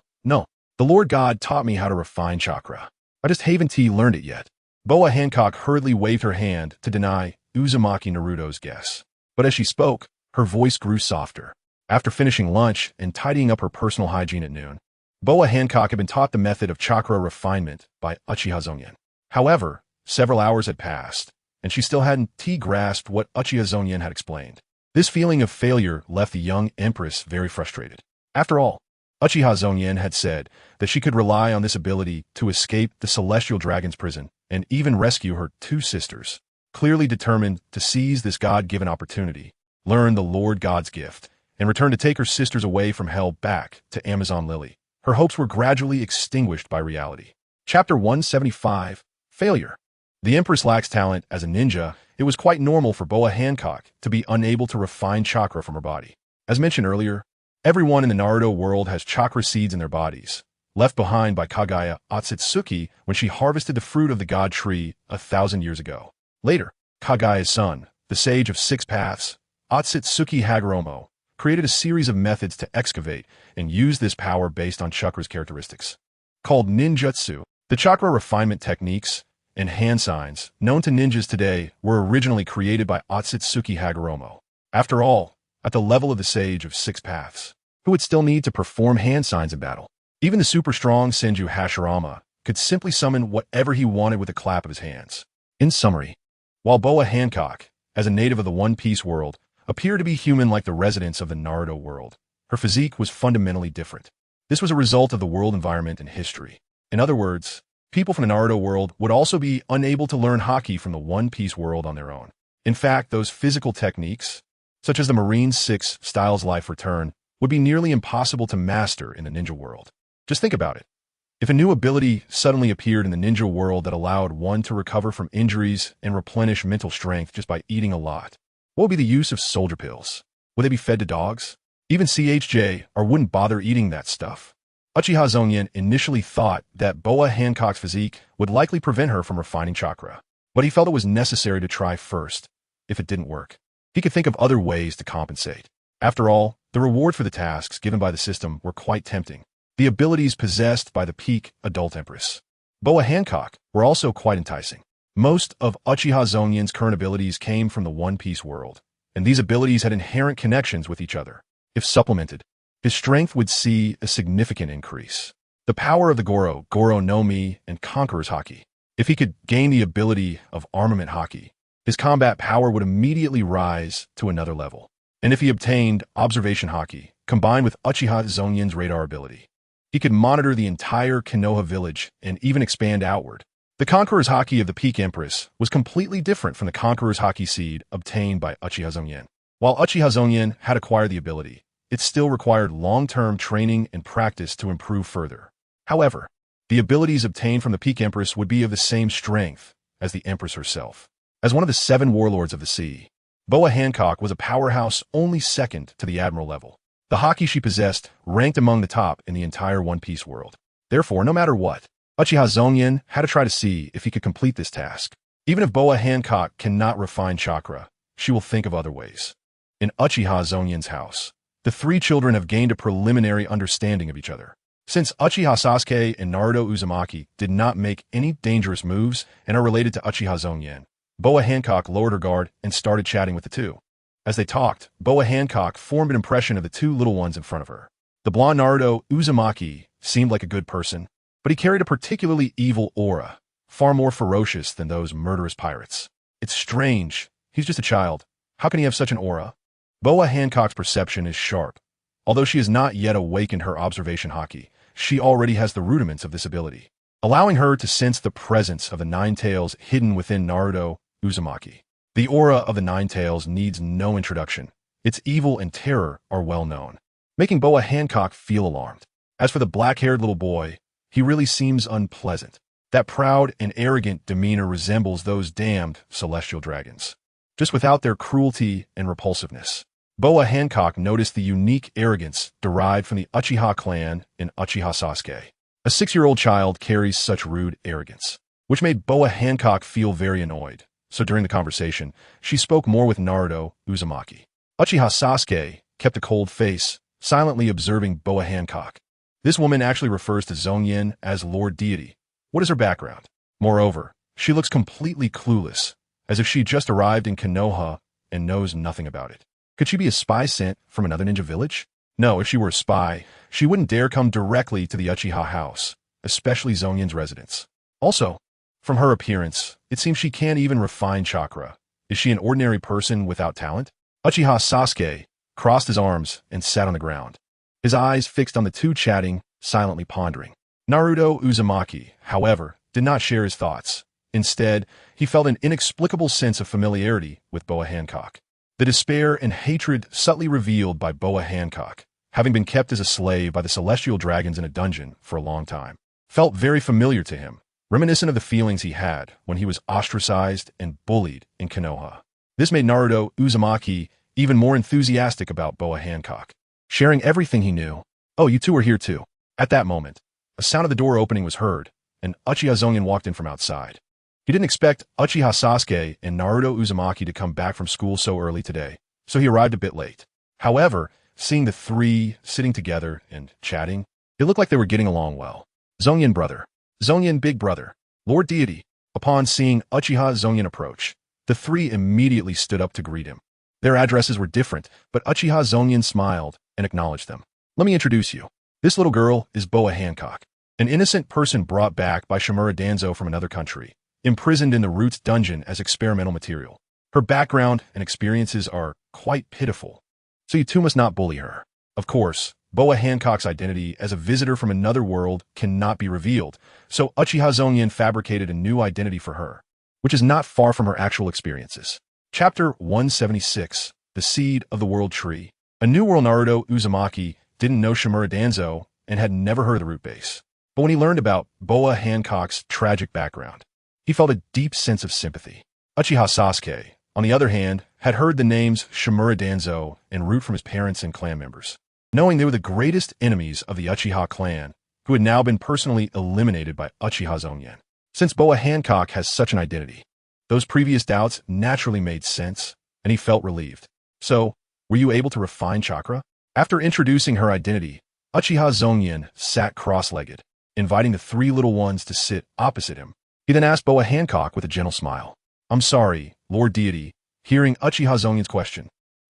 The Lord God taught me how to refine chakra. I just haven't learned it yet. Boa Hancock hurriedly waved her hand to deny Uzumaki Naruto's guess. But as she spoke, her voice grew softer. After finishing lunch and tidying up her personal hygiene at noon, Boa Hancock had been taught the method of chakra refinement by Uchiha Zongyan. However, several hours had passed, and she still hadn't grasped what Uchiha Zongyan had explained. This feeling of failure left the young empress very frustrated. After all, Uchiha Zongyan had said that she could rely on this ability to escape the celestial dragon's prison and even rescue her two sisters. Clearly determined to seize this God-given opportunity, learn the Lord God's gift, and return to take her sisters away from hell back to Amazon Lily, her hopes were gradually extinguished by reality. Chapter 175, Failure. The Empress lacks talent as a ninja. It was quite normal for Boa Hancock to be unable to refine chakra from her body. As mentioned earlier, everyone in the Naruto world has chakra seeds in their bodies, left behind by Kaguya Otsutsuki when she harvested the fruit of the god tree 1,000 years ago. Later, Kaguya's son, the sage of six paths, Otsutsuki Hagoromo, created a series of methods to excavate and use this power based on chakra's characteristics. Called ninjutsu, the chakra refinement techniques and hand signs known to ninjas today were originally created by Otsutsuki Hagoromo. After all, at the level of the sage of six paths, who would still need to perform hand signs in battle. Even the super strong Senju Hashirama could simply summon whatever he wanted with a clap of his hands. In summary, while Boa Hancock, as a native of the One Piece world, appeared to be human like the residents of the Naruto world, her physique was fundamentally different. This was a result of the world environment and history. In other words, people from the Naruto world would also be unable to learn haki from the One Piece world on their own. In fact, those physical techniques, such as the Marine 6 Styles Life Return, would be nearly impossible to master in the ninja world. Just think about it. If a new ability suddenly appeared in the ninja world that allowed one to recover from injuries and replenish mental strength just by eating a lot, what would be the use of soldier pills? Would they be fed to dogs? Even CHJ wouldn't bother eating that stuff. Uchiha Zongyan initially thought that Boa Hancock's physique would likely prevent her from refining chakra, but he felt it was necessary to try first. If it didn't work, he could think of other ways to compensate. After all, the reward for the tasks given by the system were quite tempting. The abilities possessed by the peak adult empress, Boa Hancock, were also quite enticing. Most of Uchiha Zongyan's current abilities came from the One Piece world, and these abilities had inherent connections with each other. If supplemented, his strength would see a significant increase. The power of the Goro no Mi, and Conqueror's Haki. If he could gain the ability of Armament Haki, his combat power would immediately rise to another level. And if he obtained Observation Haki, combined with Uchiha Zongyan's radar ability, he could monitor the entire Konoha village and even expand outward. The Conqueror's Haki of the Peak Empress was completely different from the Conqueror's Haki seed obtained by Uchiha Zongyan. While Uchiha Zongyan had acquired the ability, it still required long-term training and practice to improve further. However, the abilities obtained from the Peak Empress would be of the same strength as the Empress herself. As one of the 7 warlords of the sea, Boa Hancock was a powerhouse only second to the admiral level. The haki she possessed ranked among the top in the entire One Piece world. Therefore, no matter what, Uchiha Zongyan had to try to see if he could complete this task. Even if Boa Hancock cannot refine chakra, she will think of other ways. In Uchiha Zongyan's house, the three children have gained a preliminary understanding of each other. Since Uchiha Sasuke and Naruto Uzumaki did not make any dangerous moves and are related to Uchiha Zongyan, Boa Hancock lowered her guard and started chatting with the two. As they talked, Boa Hancock formed an impression of the two little ones in front of her. The blonde Naruto Uzumaki seemed like a good person, but he carried a particularly evil aura, far more ferocious than those murderous pirates. It's strange. He's just a child. How can he have such an aura? Boa Hancock's perception is sharp. Although she has not yet awakened her observation haki, she already has the rudiments of this ability, allowing her to sense the presence of the Nine Tails hidden within Naruto Uzumaki. The aura of the Nine Tails needs no introduction. Its evil and terror are well known, making Boa Hancock feel alarmed. As for the black-haired little boy, he really seems unpleasant. That proud and arrogant demeanor resembles those damned celestial dragons, just without their cruelty and repulsiveness. Boa Hancock noticed the unique arrogance derived from the Uchiha clan in Uchiha Sasuke. A 6-year-old child carries such rude arrogance, which made Boa Hancock feel very annoyed. So during the conversation, she spoke more with Naruto Uzumaki. Uchiha Sasuke kept a cold face, silently observing Boa Hancock. This woman actually refers to Zongyan as Lord Deity. What is her background? Moreover, she looks completely clueless, as if she just arrived in Konoha and knows nothing about it. Could she be a spy sent from another ninja village? No, if she were a spy, she wouldn't dare come directly to the Uchiha house, especially Zongyan's residence. Also, from her appearance, it seems she can't even refine chakra. Is she an ordinary person without talent? Uchiha Sasuke crossed his arms and sat on the ground, his eyes fixed on the two chatting, silently pondering. Naruto Uzumaki, however, did not share his thoughts. Instead, he felt an inexplicable sense of familiarity with Boa Hancock. The despair and hatred subtly revealed by Boa Hancock, having been kept as a slave by the celestial dragons in a dungeon for a long time, felt very familiar to him, reminiscent of the feelings he had when he was ostracized and bullied in Konoha. This made Naruto Uzumaki even more enthusiastic about Boa Hancock, sharing everything he knew. Oh, you two are here too. At that moment, a sound of the door opening was heard, and Uchiha Zongyan walked in from outside. He didn't expect Uchiha Sasuke and Naruto Uzumaki to come back from school so early today, so he arrived a bit late. However, seeing the three sitting together and chatting, it looked like they were getting along well. Zongyan brother. Zongyan big brother. Lord Deity. Upon seeing Uchiha Zongyan approach, the three immediately stood up to greet him. Their addresses were different, but Uchiha Zongyan smiled and acknowledged them. Let me introduce you. This little girl is Boa Hancock, an innocent person brought back by Shimura Danzo from another country, imprisoned in the Roots dungeon as experimental material. Her background and experiences are quite pitiful, so you two must not bully her. Of course, Boa Hancock's identity as a visitor from another world cannot be revealed, so Uchiha Zongyan fabricated a new identity for her, which is not far from her actual experiences. Chapter 176, The Seed of the World Tree. A New World Naruto Uzumaki didn't know Shimura Danzo and had never heard of the root base. But when he learned about Boa Hancock's tragic background, he felt a deep sense of sympathy. Uchiha Sasuke, on the other hand, had heard the names Shimura Danzo and Root from his parents and clan members, knowing they were the greatest enemies of the Uchiha clan, who had now been personally eliminated by Uchiha Zongyan. Since Boa Hancock has such an identity, those previous doubts naturally made sense, and he felt relieved. So, were you able to refine chakra? After introducing her identity, Uchiha Zongyan sat cross-legged, inviting the three little ones to sit opposite him. He then asked Boa Hancock with a gentle smile. I'm sorry, Lord Deity, hearing Uchiha Zongyan's question.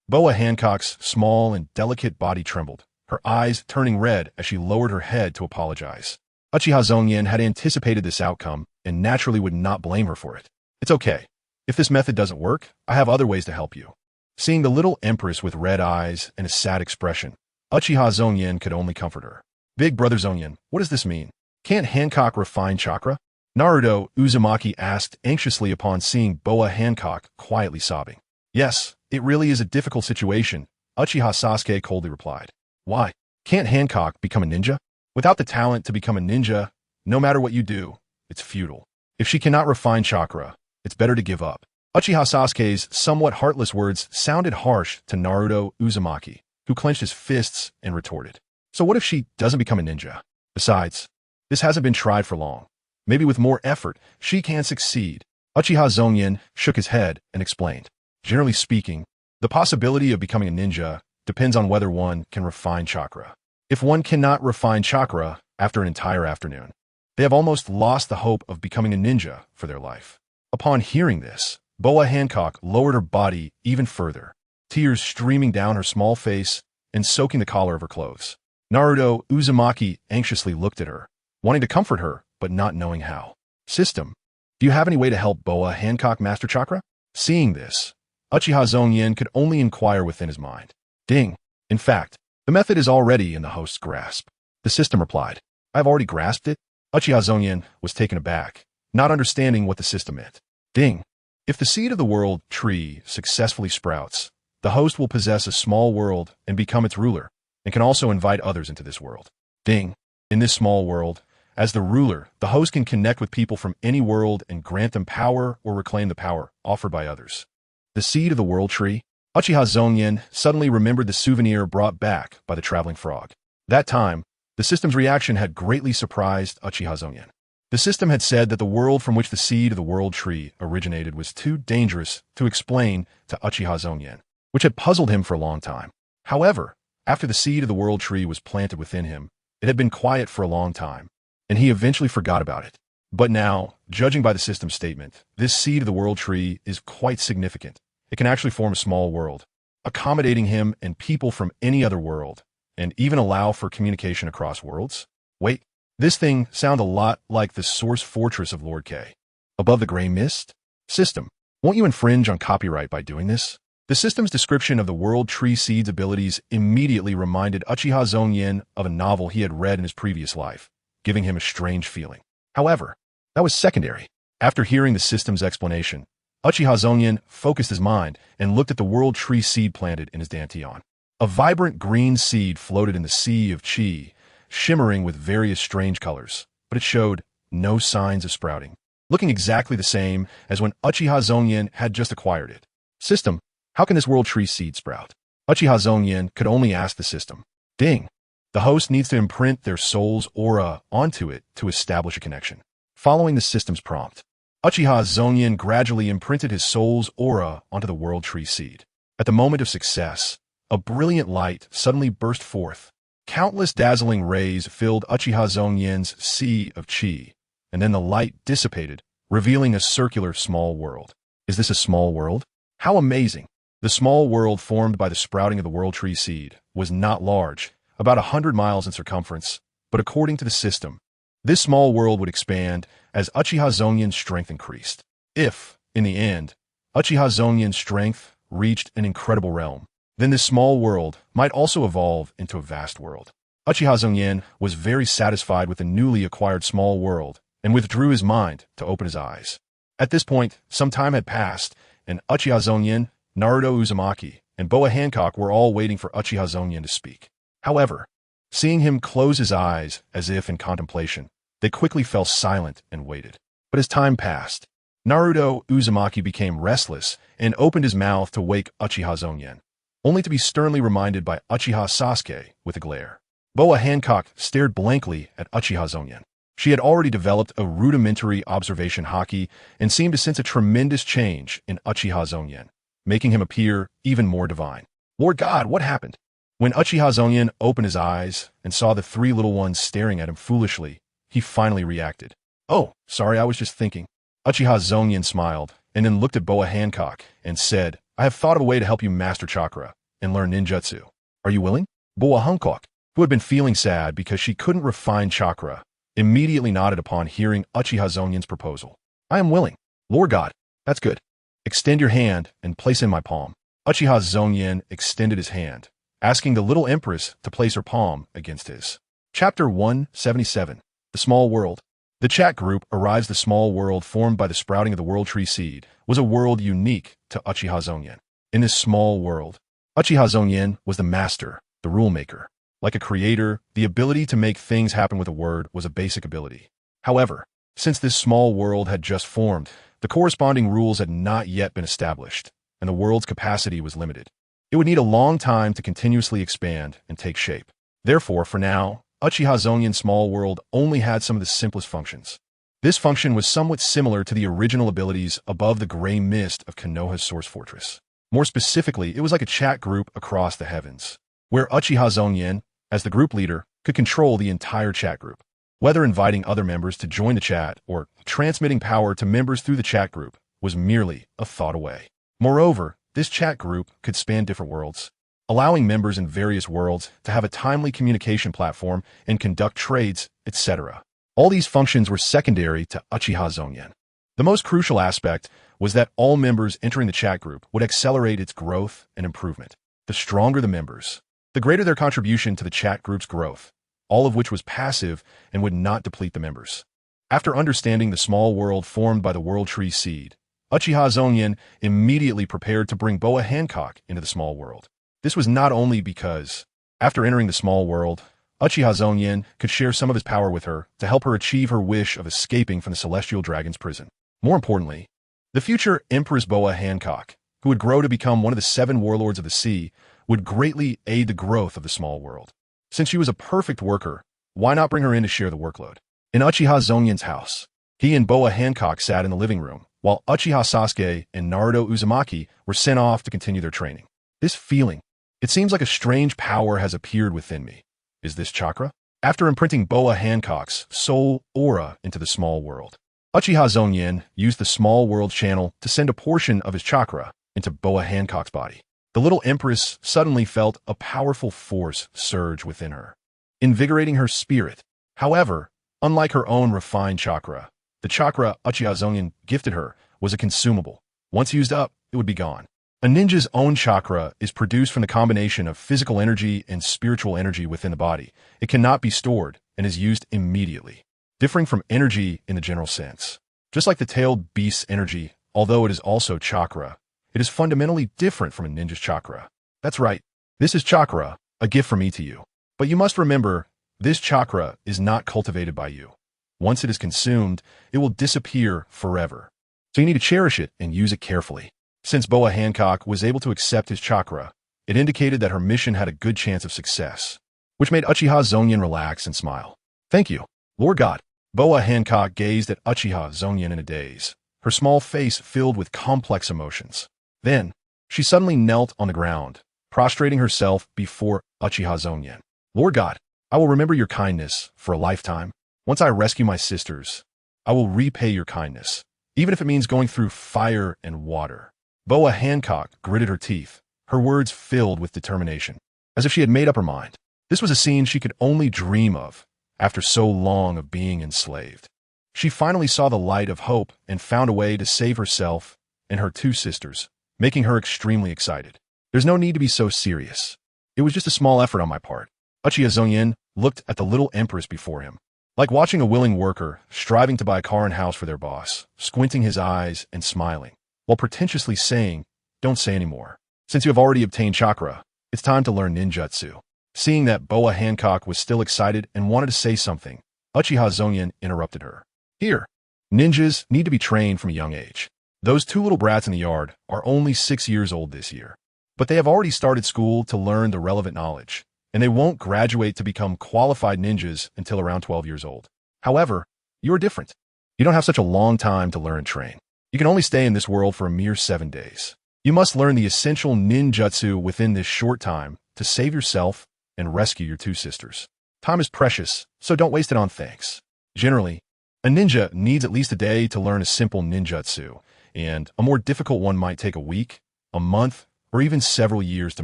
Boa Hancock's small and delicate body trembled, her eyes turning red as she lowered her head to apologize. Uchiha Zongyan had anticipated this outcome and naturally would not blame her for it. It's okay. If this method doesn't work, I have other ways to help you. Seeing the little empress with red eyes and a sad expression, Uchiha Zongyan could only comfort her. Big brother Zongyan, what does this mean? Can't Hancock refine chakra? Naruto Uzumaki asked anxiously upon seeing Boa Hancock quietly sobbing. Yes, it really is a difficult situation, Uchiha Sasuke coldly replied. Why? Can't Hancock become a ninja? Without the talent to become a ninja, no matter what you do, it's futile. If she cannot refine chakra, it's better to give up. Uchiha Sasuke's somewhat heartless words sounded harsh to Naruto Uzumaki, who clenched his fists and retorted. So what if she doesn't become a ninja? Besides, this hasn't been tried for long. Maybe with more effort, she can succeed. Uchiha Zongyan shook his head and explained. Generally speaking, the possibility of becoming a ninja depends on whether one can refine chakra. If one cannot refine chakra after an entire afternoon, they have almost lost the hope of becoming a ninja for their life. Upon hearing this, Boa Hancock lowered her body even further, tears streaming down her small face and soaking the collar of her clothes. Naruto Uzumaki anxiously looked at her, wanting to comfort her, but not knowing how. System, do you have any way to help Boa Hancock master chakra? Seeing this, Uchiha Zongyan could only inquire within his mind. Ding. In fact, the method is already in the host's grasp. The system replied. I've already grasped it. Uchiha Zongyan was taken aback, not understanding what the system meant. Ding. If the seed of the world tree successfully sprouts, the host will possess a small world and become its ruler, and can also invite others into this world. Ding. In this small world, as the ruler, the host can connect with people from any world and grant them power or reclaim the power offered by others. The seed of the world tree? Uchiha Zongyan suddenly remembered the souvenir brought back by the traveling frog. That time, the system's reaction had greatly surprised Uchiha Zongyan. The system had said that the world from which the seed of the world tree originated was too dangerous to explain to Uchiha Zongyan, which had puzzled him for a long time. However, after the seed of the world tree was planted within him, it had been quiet for a long time, and he eventually forgot about it. But now, judging by the system's statement, this seed of the world tree is quite significant. It can actually form a small world, accommodating him and people from any other world, and even allow for communication across worlds. Wait, this thing sounds a lot like the source fortress of Lord K. Above the gray mist? System, won't you infringe on copyright by doing this? The system's description of the world tree seed's abilities immediately reminded Uchiha Zongyan of a novel he had read in his previous life, giving him a strange feeling. However, that was secondary. After hearing the system's explanation, Uchiha Zongyan focused his mind and looked at the world tree seed planted in his dantian. A vibrant green seed floated in the sea of chi, shimmering with various strange colors, but it showed no signs of sprouting, looking exactly the same as when Uchiha Zongyan had just acquired it. System, how can this world tree seed sprout? Uchiha Zongyan could only ask the system. Ding. The host needs to imprint their soul's aura onto it to establish a connection. Following the system's prompt, Uchiha Zongyan gradually imprinted his soul's aura onto the world tree seed. At the moment of success, a brilliant light suddenly burst forth. Countless dazzling rays filled Uchiha Zongyan's sea of chi, and then the light dissipated, revealing a circular small world. Is this a small world? How amazing! The small world formed by the sprouting of the world tree seed was not large, about 100 miles in circumference, but according to the system, this small world would expand as Uchiha Zongyan's strength increased. If, in the end, Uchiha Zongyan's strength reached an incredible realm, then this small world might also evolve into a vast world. Uchiha Zongyan was very satisfied with the newly acquired small world and withdrew his mind to open his eyes. At this point, some time had passed, and Uchiha Zongyan, Naruto Uzumaki, and Boa Hancock were all waiting for Uchiha Zongyan to speak. However, seeing him close his eyes as if in contemplation, they quickly fell silent and waited. But as time passed, Naruto Uzumaki became restless and opened his mouth to wake Uchiha Zongyan, only to be sternly reminded by Uchiha Sasuke with a glare. Boa Hancock stared blankly at Uchiha Zongyan. She had already developed a rudimentary observation haki and seemed to sense a tremendous change in Uchiha Zongyan, making him appear even more divine. Lord God, what happened? When Uchiha Zongyan opened his eyes and saw the three little ones staring at him foolishly, he finally reacted. Oh, sorry, I was just thinking. Uchiha Zongyan smiled and then looked at Boa Hancock and said, I have thought of a way to help you master chakra and learn ninjutsu. Are you willing? Boa Hancock, who had been feeling sad because she couldn't refine chakra, immediately nodded upon hearing Uchiha Zongyan's proposal. I am willing. Lord God, that's good. Extend your hand and place in my palm. Uchiha Zongyan extended his hand, asking the little empress to place her palm against his. Chapter 177. The Small World. The chat group arrives. The small world formed by the sprouting of the world tree seed was a world unique to Uchiha Zongyan. In this small world, Uchiha Zongyan was the master, the rule maker. Like a creator, the ability to make things happen with a word was a basic ability. However, since this small world had just formed, The corresponding rules had not yet been established, and the world's capacity was limited. It would need a long time to continuously expand and take shape. Therefore, for now, Uchiha Zongyan's small world only had some of the simplest functions. This function was somewhat similar to the original abilities above the gray mist of Konoha's Source Fortress. More specifically, it was like a chat group across the heavens, where Uchiha Zongyan, as the group leader, could control the entire chat group. Whether inviting other members to join the chat or transmitting power to members through the chat group was merely a thought away. Moreover, this chat group could span different worlds, allowing members in various worlds to have a timely communication platform and conduct trades, etc. All these functions were secondary to Uchiha Zongyan. The most crucial aspect was that all members entering the chat group would accelerate its growth and improvement. The stronger the members, the greater their contribution to the chat group's growth, all of which was passive and would not deplete the members. After understanding the small world formed by the World Tree Seed, Uchiha Zongyan immediately prepared to bring Boa Hancock into the small world. This was not only because, after entering the small world, Uchiha Zongyan could share some of his power with her to help her achieve her wish of escaping from the Celestial Dragon's prison. More importantly, the future Empress Boa Hancock, who would grow to become one of the 7 warlords of the sea, would greatly aid the growth of the small world. Since she was a perfect worker, why not bring her in to share the workload? In Uchiha Zongyan's house, he and Boa Hancock sat in the living room, while Uchiha Sasuke and Naruto Uzumaki were sent off to continue their training. This feeling, it seems like a strange power has appeared within me. Is this chakra? After imprinting Boa Hancock's soul aura into the small world, Uchiha Zongyan used the small world channel to send a portion of his chakra into Boa Hancock's body. The little empress suddenly felt a powerful force surge within her, invigorating her spirit. However, unlike her own refined chakra, the chakra Uchiha Zongyan gifted her was a consumable. Once used up, it would be gone. A ninja's own chakra is produced from the combination of physical energy and spiritual energy within the body. It cannot be stored and is used immediately, differing from energy in the general sense. Just like the tailed beast's energy, although it is also chakra, it is fundamentally different from a ninja's chakra. That's right, this is chakra, a gift from me to you. But you must remember, this chakra is not cultivated by you. Once it is consumed, it will disappear forever. So you need to cherish it and use it carefully. Since Boa Hancock was able to accept his chakra, it indicated that her mission had a good chance of success, which made Uchiha Zongyan relax and smile. Thank you, Lord God. Boa Hancock gazed at Uchiha Zongyan in a daze, her small face filled with complex emotions. Then, she suddenly knelt on the ground, prostrating herself before Uchiha Zongyan. Lord God, I will remember your kindness for a lifetime. Once I rescue my sisters, I will repay your kindness, even if it means going through fire and water. Boa Hancock gritted her teeth, her words filled with determination, as if she had made up her mind. This was a scene she could only dream of after so long of being enslaved. She finally saw the light of hope and found a way to save herself and her 2 sisters, making her extremely excited. There's no need to be so serious. It was just a small effort on my part. Uchiha Zongyan looked at the little empress before him, like watching a willing worker striving to buy a car and house for their boss, squinting his eyes and smiling, while pretentiously saying, "Don't say any more. Since you have already obtained chakra, it's time to learn ninjutsu." Seeing that Boa Hancock was still excited and wanted to say something, Uchiha Zongyan interrupted her. Here, ninjas need to be trained from a young age. Those 2 little brats in the yard are only 6 years old this year, but they have already started school to learn the relevant knowledge, and they won't graduate to become qualified ninjas until around 12 years old. However, you are different. You don't have such a long time to learn and train. You can only stay in this world for a mere 7 days. You must learn the essential ninjutsu within this short time to save yourself and rescue your 2 sisters. Time is precious, so don't waste it on thanks. Generally, a ninja needs at least a day to learn a simple ninjutsu, and a more difficult one might take a week, a month, or even several years to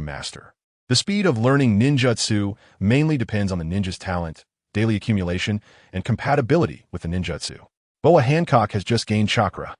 master. The speed of learning ninjutsu mainly depends on the ninja's talent, daily accumulation, and compatibility with the ninjutsu. Boa Hancock has just gained chakra,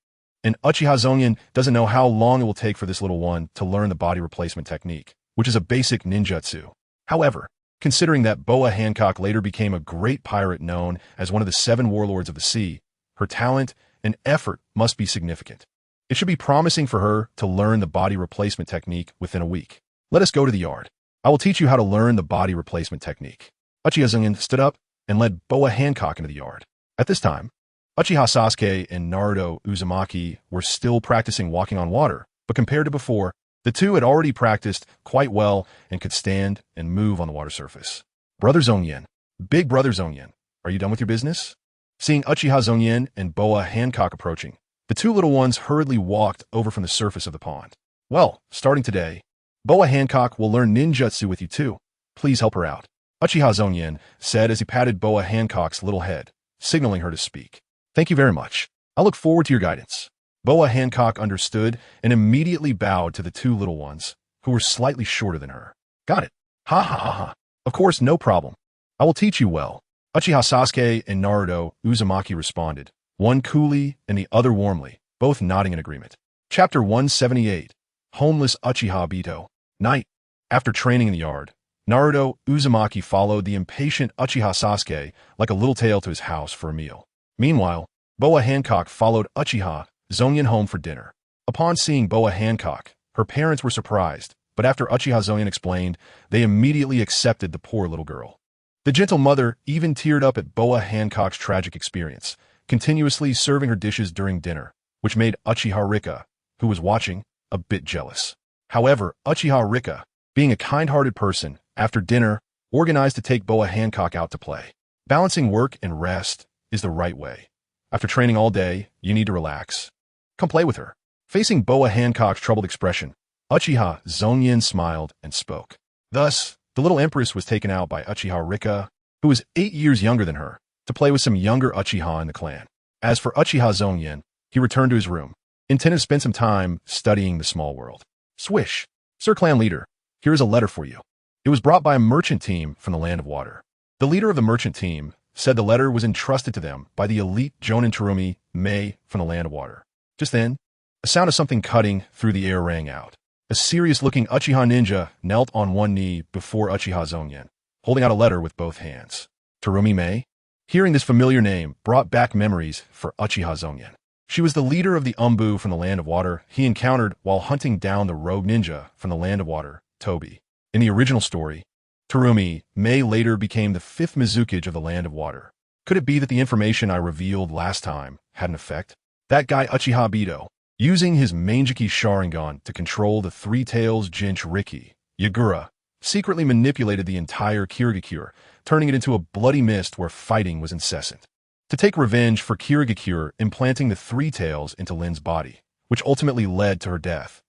and Uchiha Zongyan doesn't know how long it will take for this little one to learn the body replacement technique, which is a basic ninjutsu. However, considering that Boa Hancock later became a great pirate known as one of the 7 warlords of the sea, her talent and effort must be significant. It should be promising for her to learn the body replacement technique within a week. Let us go to the yard. I will teach you how to learn the body replacement technique. Uchiha Zongyan stood up and led Boa Hancock into the yard. At this time, Uchiha Sasuke and Naruto Uzumaki were still practicing walking on water, but compared to before, the two had already practiced quite well and could stand and move on the water surface. Brother Zongyan, Big Brother Zongyan, are you done with your business? Seeing Uchiha Zongyan and Boa Hancock approaching, the two little ones hurriedly walked over from the surface of the pond. Well, starting today, Boa Hancock will learn ninjutsu with you too. Please help her out, Uchiha Zongyan said as he patted Boa Hancock's little head, signaling her to speak. Thank you very much. I look forward to your guidance. Boa Hancock understood and immediately bowed to the two little ones, who were slightly shorter than her. Got it. Ha ha ha ha. Of course, no problem. I will teach you well. Uchiha Sasuke and Naruto Uzumaki responded, one coolly and the other warmly, both nodding in agreement. Chapter 178. Homeless Uchiha Obito. Night. After training in the yard, Naruto Uzumaki followed the impatient Uchiha Sasuke like a little tail to his house for a meal. Meanwhile, Boa Hancock followed Uchiha Zongyan home for dinner. Upon seeing Boa Hancock, her parents were surprised, but after Uchiha Zongyan explained, they immediately accepted the poor little girl. The gentle mother even teared up at Boa Hancock's tragic experience, continuously serving her dishes during dinner, which made Uchiha Rika, who was watching, a bit jealous. However, Uchiha Rika, being a kind-hearted person, after dinner, organized to take Boa Hancock out to play. Balancing work and rest is the right way. After training all day, you need to relax. Come play with her. Facing Boa Hancock's troubled expression, Uchiha Zongyan smiled and spoke. Thus, the little empress was taken out by Uchiha Rika, who was 8 years younger than her, to play with some younger Uchiha in the clan. As for Uchiha Zongyan, he returned to his room, intending to spend some time studying the small world. Swish. Sir Clan Leader, here is a letter for you. It was brought by a merchant team from the Land of Water. The leader of the merchant team said the letter was entrusted to them by the elite Jonin Terumi Mei from the Land of Water. Just then, a sound of something cutting through the air rang out. A serious-looking Uchiha ninja knelt on one knee before Uchiha Zongyan, holding out a letter with both hands. Terumi Mei? Hearing this familiar name brought back memories for Uchiha Zongyan. She was the leader of the Umbu from the Land of Water he encountered while hunting down the rogue ninja from the Land of Water, Tobi. In the original story, Terumi Mei later became the 5th Mizukage of the Land of Water. Could it be that the information I revealed last time had an effect? That guy Uchiha Obito, using his Mangeki Sharingan to control the Three Tails Jinchuriki, Yagura, secretly manipulated the entire Kirigakure, turning it into a bloody mist where fighting was incessant. To take revenge for Kirigakure implanting the Three Tails into Lin's body, which ultimately led to her death,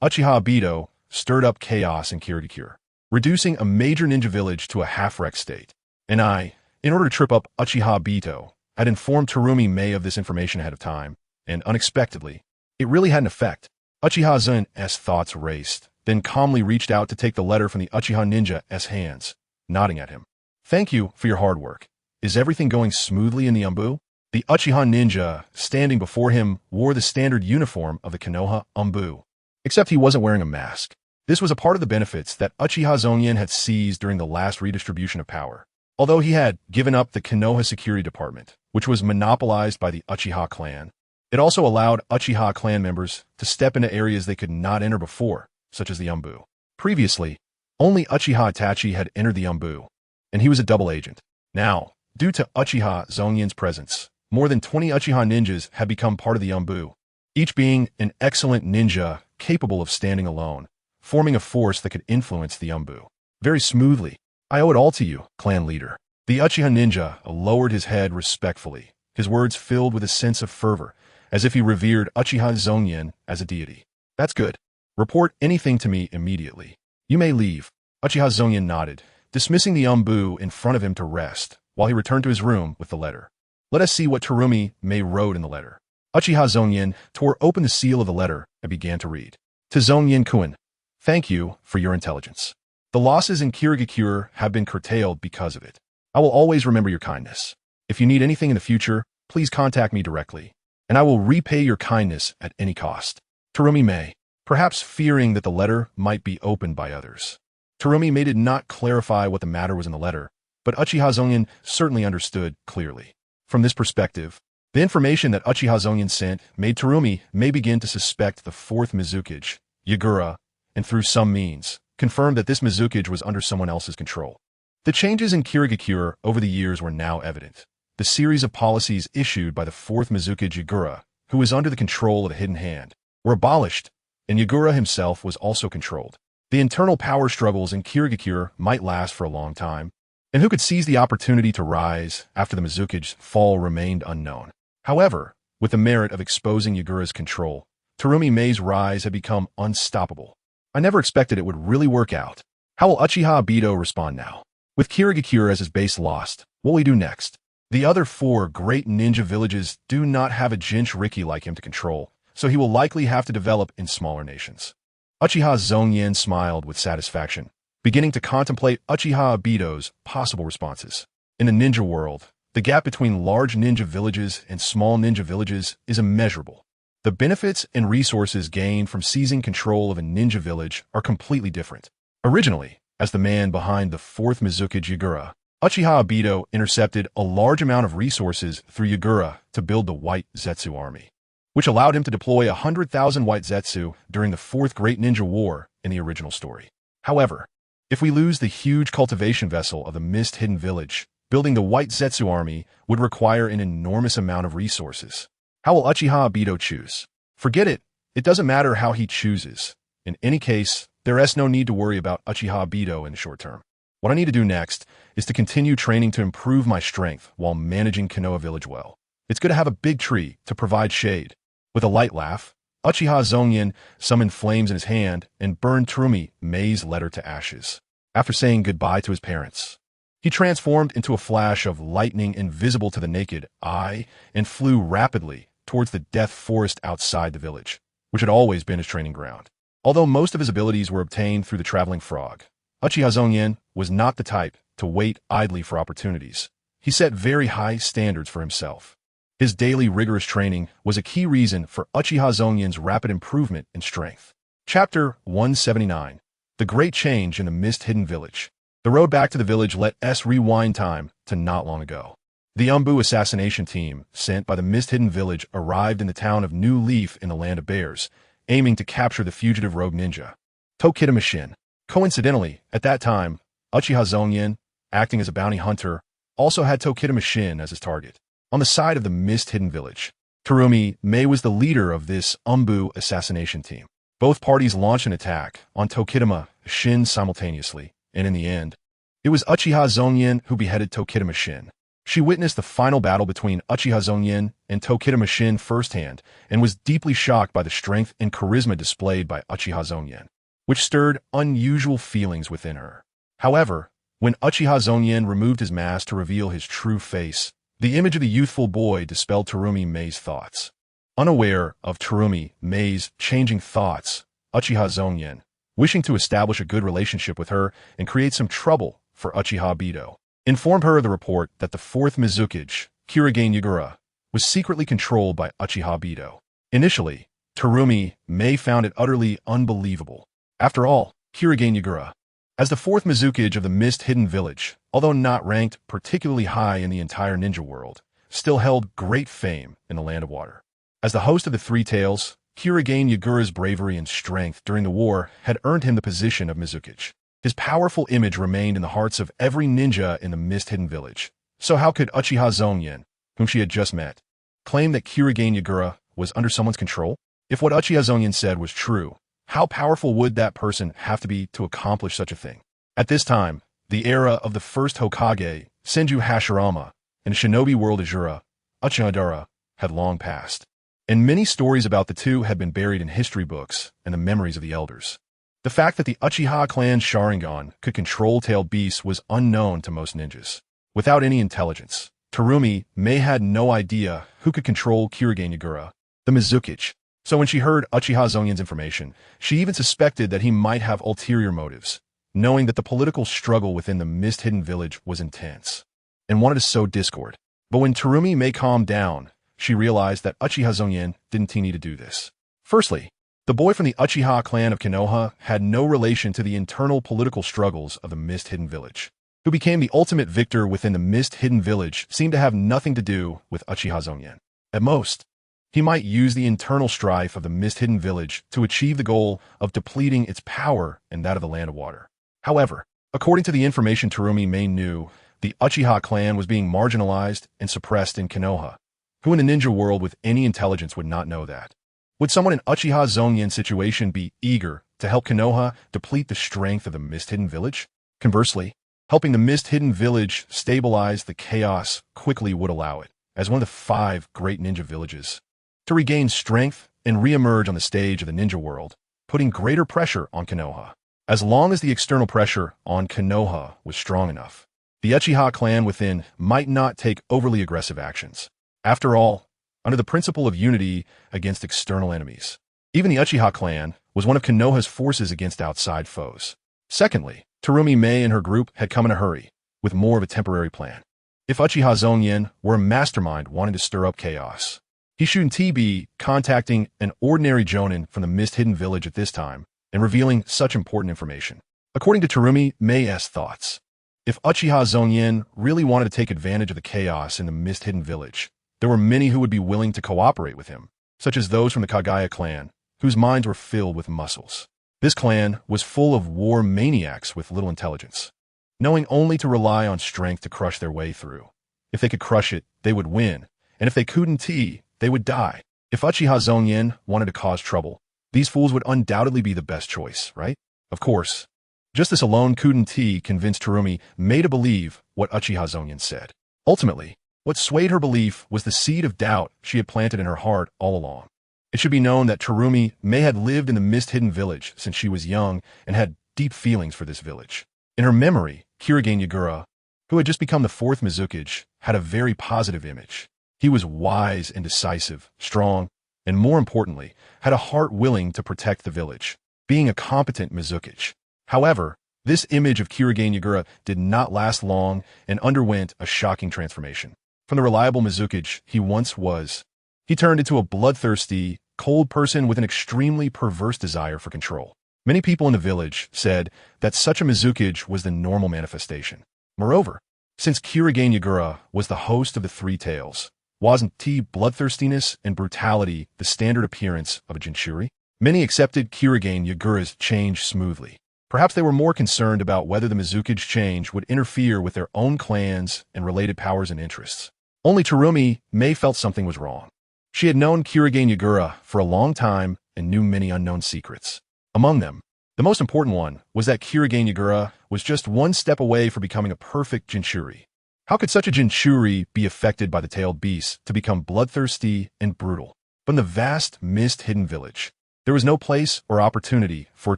Uchiha Obito stirred up chaos in Kirigakure, reducing a major ninja village to a half-wrecked state. And I, in order to trip up Uchiha Obito, had informed Terumi Mei of this information ahead of time, and unexpectedly, it really had an effect. Uchiha Zun's thoughts raced, then calmly reached out to take the letter from the Uchiha Ninja's hands, nodding at him. Thank you for your hard work. Is everything going smoothly in the Umbu? The Uchiha Ninja, standing before him, wore the standard uniform of the Konoha Umbu, except he wasn't wearing a mask. This was a part of the benefits that Uchiha Zongyan had seized during the last redistribution of power. Although he had given up the Konoha Security Department, which was monopolized by the Uchiha clan, it also allowed Uchiha clan members to step into areas they could not enter before, such as the Umbu. Previously, only Uchiha Itachi had entered the Umbu, and he was a double agent. Now, due to Uchiha Zongyan's presence, more than 20 Uchiha ninjas had become part of the Umbu, each being an excellent ninja capable of standing alone, forming a force that could influence the Umbu very smoothly. I owe it all to you, clan leader. The Uchiha ninja lowered his head respectfully, his words filled with a sense of fervor, as if he revered Uchiha Zongyan as a deity. That's good. Report anything to me immediately. You may leave. Uchiha Zongyan nodded, dismissing the Umbu in front of him to rest, while he returned to his room with the letter. Let us see what Terumi Mei wrote in the letter. Uchiha Zongyan tore open the seal of the letter and began to read. To Zongyan-kun, thank you for your intelligence. The losses in Kirigakure have been curtailed because of it. I will always remember your kindness. If you need anything in the future, please contact me directly, and I will repay your kindness at any cost. Terumi Mei, perhaps fearing that the letter might be opened by others. Terumi Mei did not clarify what the matter was in the letter, but Uchiha Zongyan certainly understood clearly. From this perspective, the information that Uchiha Zongyan sent made Terumi Mei begin to suspect the 4th Mizukage, Yagura, and through some means, confirmed that this Mizukage was under someone else's control. The changes in Kirigakure over the years were now evident. the series of policies issued by the fourth Mizukage Yagura, who was under the control of the Hidden Hand, were abolished, and Yagura himself was also controlled. The internal power struggles in Kirigakure might last for a long time, and who could seize the opportunity to rise after the Mizukage's fall remained unknown. However, with the merit of exposing Yagura's control, Terumi Mei's rise had become unstoppable. I never expected it would really work out. How will Uchiha Obito respond now? With Kirigakure as his base lost, what will he do next? The other four great ninja villages do not have a Jinchuriki like him to control, so he will likely have to develop in smaller nations. Uchiha Zongyan smiled with satisfaction, beginning to contemplate Uchiha Obito's possible responses. In the ninja world, the gap between large ninja villages and small ninja villages is immeasurable. The benefits and resources gained from seizing control of a ninja village are completely different. Originally, as the man behind the fourth Mizukage Yagura, Uchiha Obito intercepted a large amount of resources through Yagura to build the White Zetsu army, which allowed him to deploy 100,000 White Zetsu during the Fourth Great Ninja War in the original story. However, if we lose the huge cultivation vessel of the Mist Hidden Village, building the White Zetsu army would require an enormous amount of resources. How will Uchiha Obito choose? Forget it. It doesn't matter how he chooses. In any case, there is no need to worry about Uchiha Obito in the short term. What I need to do next is to continue training to improve my strength while managing Konoha Village well. It's good to have a big tree to provide shade. With a light laugh, Uchiha Zongyan summoned flames in his hand and burned Terumi Mei's letter to ashes. After saying goodbye to his parents, he transformed into a flash of lightning invisible to the naked eye and flew rapidly towards the death forest outside the village, which had always been his training ground. Although most of his abilities were obtained through the traveling frog, Uchiha Zongyan was not the type to wait idly for opportunities. He set very high standards for himself. His daily rigorous training was a key reason for Uchiha Zongyan's rapid improvement in strength. Chapter 179. The Great Change in the Mist Hidden Village. The road back to the village let us rewind time to not long ago. The Umbu assassination team, sent by the Mist Hidden Village, arrived in the town of New Leaf in the Land of Bears, aiming to capture the fugitive rogue ninja, Tokita Shin. Coincidentally, at that time, Uchiha Zongyan, acting as a bounty hunter, also had Tokita Shin as his target. On the side of the Mist Hidden Village, Terumi Mei was the leader of this Umbu assassination team. Both parties launched an attack on Tokita Shin simultaneously, and in the end, it was Uchiha Zongyan who beheaded Tokita Shin. She witnessed the final battle between Uchiha Zongyan and Tokita Shin firsthand and was deeply shocked by the strength and charisma displayed by Uchiha Zongyan, which stirred unusual feelings within her. However, when Uchiha Zongyan removed his mask to reveal his true face, the image of the youthful boy dispelled Terumi Mei's thoughts. Unaware of Terumi Mei's changing thoughts, Uchiha Zongyan, wishing to establish a good relationship with her and create some trouble for Uchiha Obito, informed her of the report that the fourth Mizukage, Kirigane Yagura, was secretly controlled by Uchiha Obito. Initially, Terumi Mei found it utterly unbelievable. After all, Kirigane Yagura, as the fourth Mizukage of the Mist Hidden Village, although not ranked particularly high in the entire ninja world, still held great fame in the Land of Water. As the host of the Three Tails, Kirigane Yagura's bravery and strength during the war had earned him the position of Mizukage. His powerful image remained in the hearts of every ninja in the Mist Hidden Village. So how could Uchiha Zongyan, whom she had just met, claim that Kirigane Yagura was under someone's control? If what Uchiha Zongyan said was true, how powerful would that person have to be to accomplish such a thing? At this time, the era of the first Hokage, Senju Hashirama, and shinobi world Azura, Uchiha had long passed, and many stories about the two had been buried in history books and the memories of the elders. The fact that the Uchiha clan Sharingan could control tailed beasts was unknown to most ninjas. Without any intelligence, Terumi Mei had no idea who could control Kirigane Yagura, the Mizukage. So when she heard Uchiha Zongyan's information, she even suspected that he might have ulterior motives, knowing that the political struggle within the Mist Hidden Village was intense, and wanted to sow discord. But when Terumi Mei calmed down, she realized that Uchiha Zongyan didn't need to do this. Firstly, the boy from the Uchiha clan of Konoha had no relation to the internal political struggles of the Mist Hidden Village. Who became the ultimate victor within the Mist Hidden Village seemed to have nothing to do with Uchiha Zongyan. At most, he might use the internal strife of the Mist Hidden Village to achieve the goal of depleting its power and that of the Land of Water. However, according to the information Terumi Mei knew, the Uchiha clan was being marginalized and suppressed in Konoha. Who in the ninja world with any intelligence would not know that? Would someone in Uchiha Zongyan situation be eager to help Konoha deplete the strength of the Mist-Hidden Village? Conversely, helping the Mist-Hidden Village stabilize the chaos quickly would allow it, as one of the 5 great ninja villages, to regain strength and re-emerge on the stage of the ninja world, putting greater pressure on Konoha. As long as the external pressure on Konoha was strong enough, the Uchiha clan within might not take overly aggressive actions. After all, under the principle of unity against external enemies, even the Uchiha clan was one of Konoha's forces against outside foes. Secondly, Terumi Mei and her group had come in a hurry, with more of a temporary plan. If Uchiha Zongyan were a mastermind wanting to stir up chaos, he shouldn't be contacting an ordinary jonin from the Mist-Hidden Village at this time and revealing such important information. According to Terumi Mei's thoughts, if Uchiha Zongyan really wanted to take advantage of the chaos in the Mist-Hidden Village, there were many who would be willing to cooperate with him, such as those from the Kagaya clan, whose minds were filled with muscles. This clan was full of war maniacs with little intelligence, knowing only to rely on strength to crush their way through. If they could crush it, they would win, and if they couldn't, they would die. If Uchiha Zongyan wanted to cause trouble, these fools would undoubtedly be the best choice, right? Of course. Just this alone couldn't convince Terumi Mei to believe what Uchiha Zongyan said. Ultimately, what swayed her belief was the seed of doubt she had planted in her heart all along. It should be known that Terumi Mei had lived in the Mist-Hidden Village since she was young and had deep feelings for this village. In her memory, Kirigane Yagura, who had just become the 4th Mizukage, had a very positive image. He was wise and decisive, strong, and more importantly, had a heart willing to protect the village, being a competent Mizukage. However, this image of Kirigane Yagura did not last long and underwent a shocking transformation. From the reliable Mizukage he once was, he turned into a bloodthirsty, cold person with an extremely perverse desire for control. Many people in the village said that such a Mizukage was the normal manifestation. Moreover, since Kirigane Yagura was the host of the 3 Tales, wasn't bloodthirstiness and brutality the standard appearance of a Jinchuri? Many accepted Kirigane Yagura's change smoothly. Perhaps they were more concerned about whether the Mizukage change would interfere with their own clans and related powers and interests. Only Terumi Mei felt something was wrong. She had known Kirigane Yagura for a long time and knew many unknown secrets. Among them, the most important one was that Kirigane Yagura was just 1 step away from becoming a perfect Jinchuri. How could such a Jinchuri be affected by the tailed beast to become bloodthirsty and brutal? But in the vast Mist-Hidden Village, there was no place or opportunity for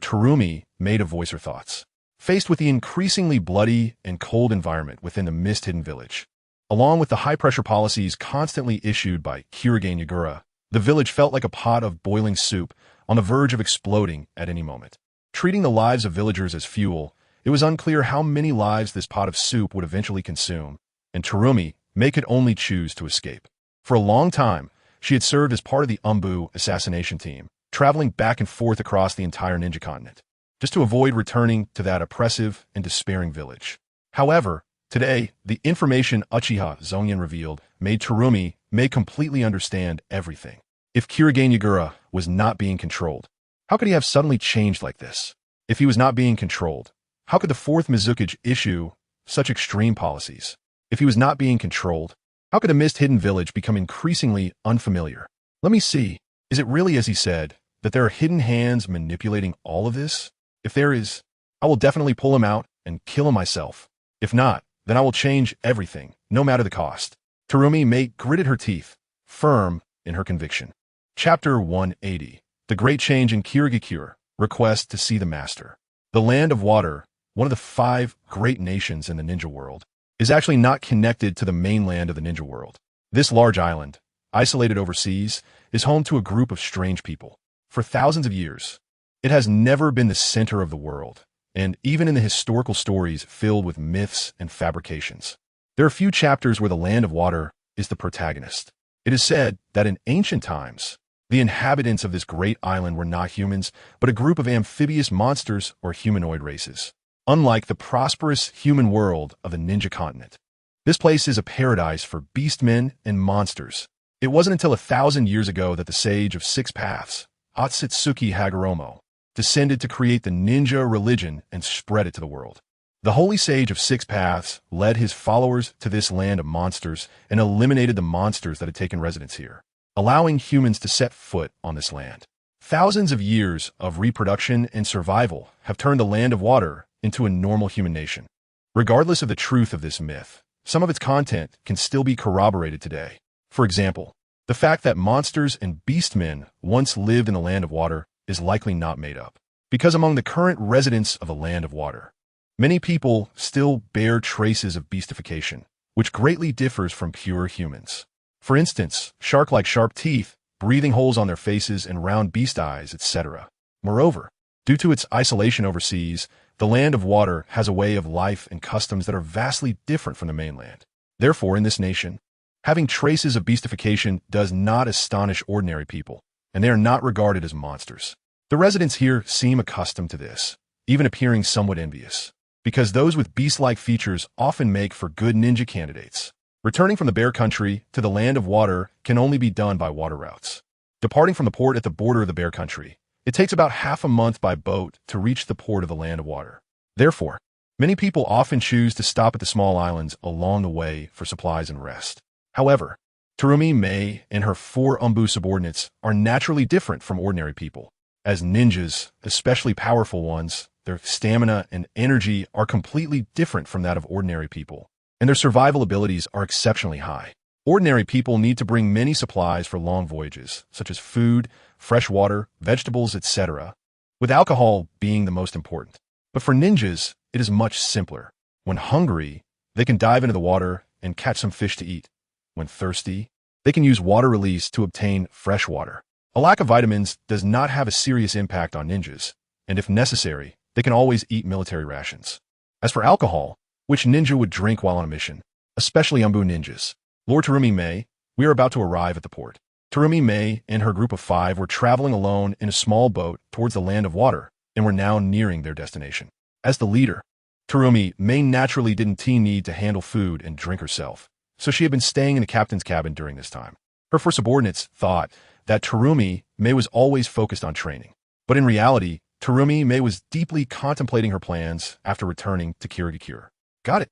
Terumi Mei to voice her thoughts. Faced with the increasingly bloody and cold environment within the Mist-Hidden Village, along with the high-pressure policies constantly issued by Kirigane Yagura, the village felt like a pot of boiling soup on the verge of exploding at any moment. Treating the lives of villagers as fuel, it was unclear how many lives this pot of soup would eventually consume, and Terumi Mei could only choose to escape. For a long time, she had served as part of the Umbu assassination team, traveling back and forth across the entire ninja continent, just to avoid returning to that oppressive and despairing village. However, today, the information Uchiha Zongyan revealed made Terumi Mei completely understand everything. If Kirigane Yagura was not being controlled, how could he have suddenly changed like this? If he was not being controlled, how could the 4th Mizukage issue such extreme policies? If he was not being controlled, how could the Mist-Hidden Village become increasingly unfamiliar? Let me see. Is it really as he said, that there are hidden hands manipulating all of this? If there is, I will definitely pull him out and kill him myself. If not, then I will change everything, no matter the cost. Terumi Mei gritted her teeth, firm in her conviction. Chapter 180. The Great Change in Kirigakure. Request to see the Master. The Land of Water, one of the 5 great nations in the ninja world, is actually not connected to the mainland of the ninja world. This large island, isolated overseas, is home to a group of strange people. For thousands of years, it has never been the center of the world, and even in the historical stories filled with myths and fabrications, there are few chapters where the Land of Water is the protagonist. It is said that in ancient times, the inhabitants of this great island were not humans, but a group of amphibious monsters or humanoid races. Unlike the prosperous human world of the ninja continent, this place is a paradise for beastmen and monsters. It wasn't until 1,000 years ago that the sage of 6 paths, Otsutsuki Hagoromo, descended to create the ninja religion and spread it to the world. The holy sage of six paths led his followers to this land of monsters and eliminated the monsters that had taken residence here, allowing humans to set foot on this land. Thousands of years of reproduction and survival have turned the land of water into a normal human nation. Regardless of the truth of this myth, some of its content can still be corroborated today. For example, the fact that monsters and beastmen once lived in the land of water is likely not made up, because among the current residents of the land of water, many people still bear traces of beastification, which greatly differs from pure humans. For instance, shark-like sharp teeth, breathing holes on their faces, and round beast eyes, etc. Moreover, due to its isolation overseas, the land of water has a way of life and customs that are vastly different from the mainland. Therefore, in this nation, having traces of beastification does not astonish ordinary people, and they are not regarded as monsters. The residents here seem accustomed to this, even appearing somewhat envious, because those with beast-like features often make for good ninja candidates. Returning from the bear country to the land of water can only be done by water routes. Departing from the port at the border of the bear country, it takes about half a month by boat to reach the port of the land of water. Therefore, many people often choose to stop at the small islands along the way for supplies and rest. However, Terumi Mei and her four Umbu subordinates are naturally different from ordinary people. As ninjas, especially powerful ones, their stamina and energy are completely different from that of ordinary people, and their survival abilities are exceptionally high. Ordinary people need to bring many supplies for long voyages, such as food, fresh water, vegetables, etc., with alcohol being the most important. But for ninjas, it is much simpler. When hungry, they can dive into the water and catch some fish to eat. When thirsty, they can use water release to obtain fresh water. A lack of vitamins does not have a serious impact on ninjas, and if necessary, they can always eat military rations. As for alcohol, which ninja would drink while on a mission, especially Umbu ninjas? Lord Terumi Mei, we are about to arrive at the port. Terumi Mei and her group of 5 were traveling alone in a small boat towards the land of water and were now nearing their destination. As the leader, Terumi Mei naturally didn't need to handle food and drink herself, so she had been staying in the captain's cabin during this time. Her 4 subordinates thought that Terumi Mei was always focused on training, but in reality, Terumi Mei was deeply contemplating her plans after returning to Kirigakure. Got it.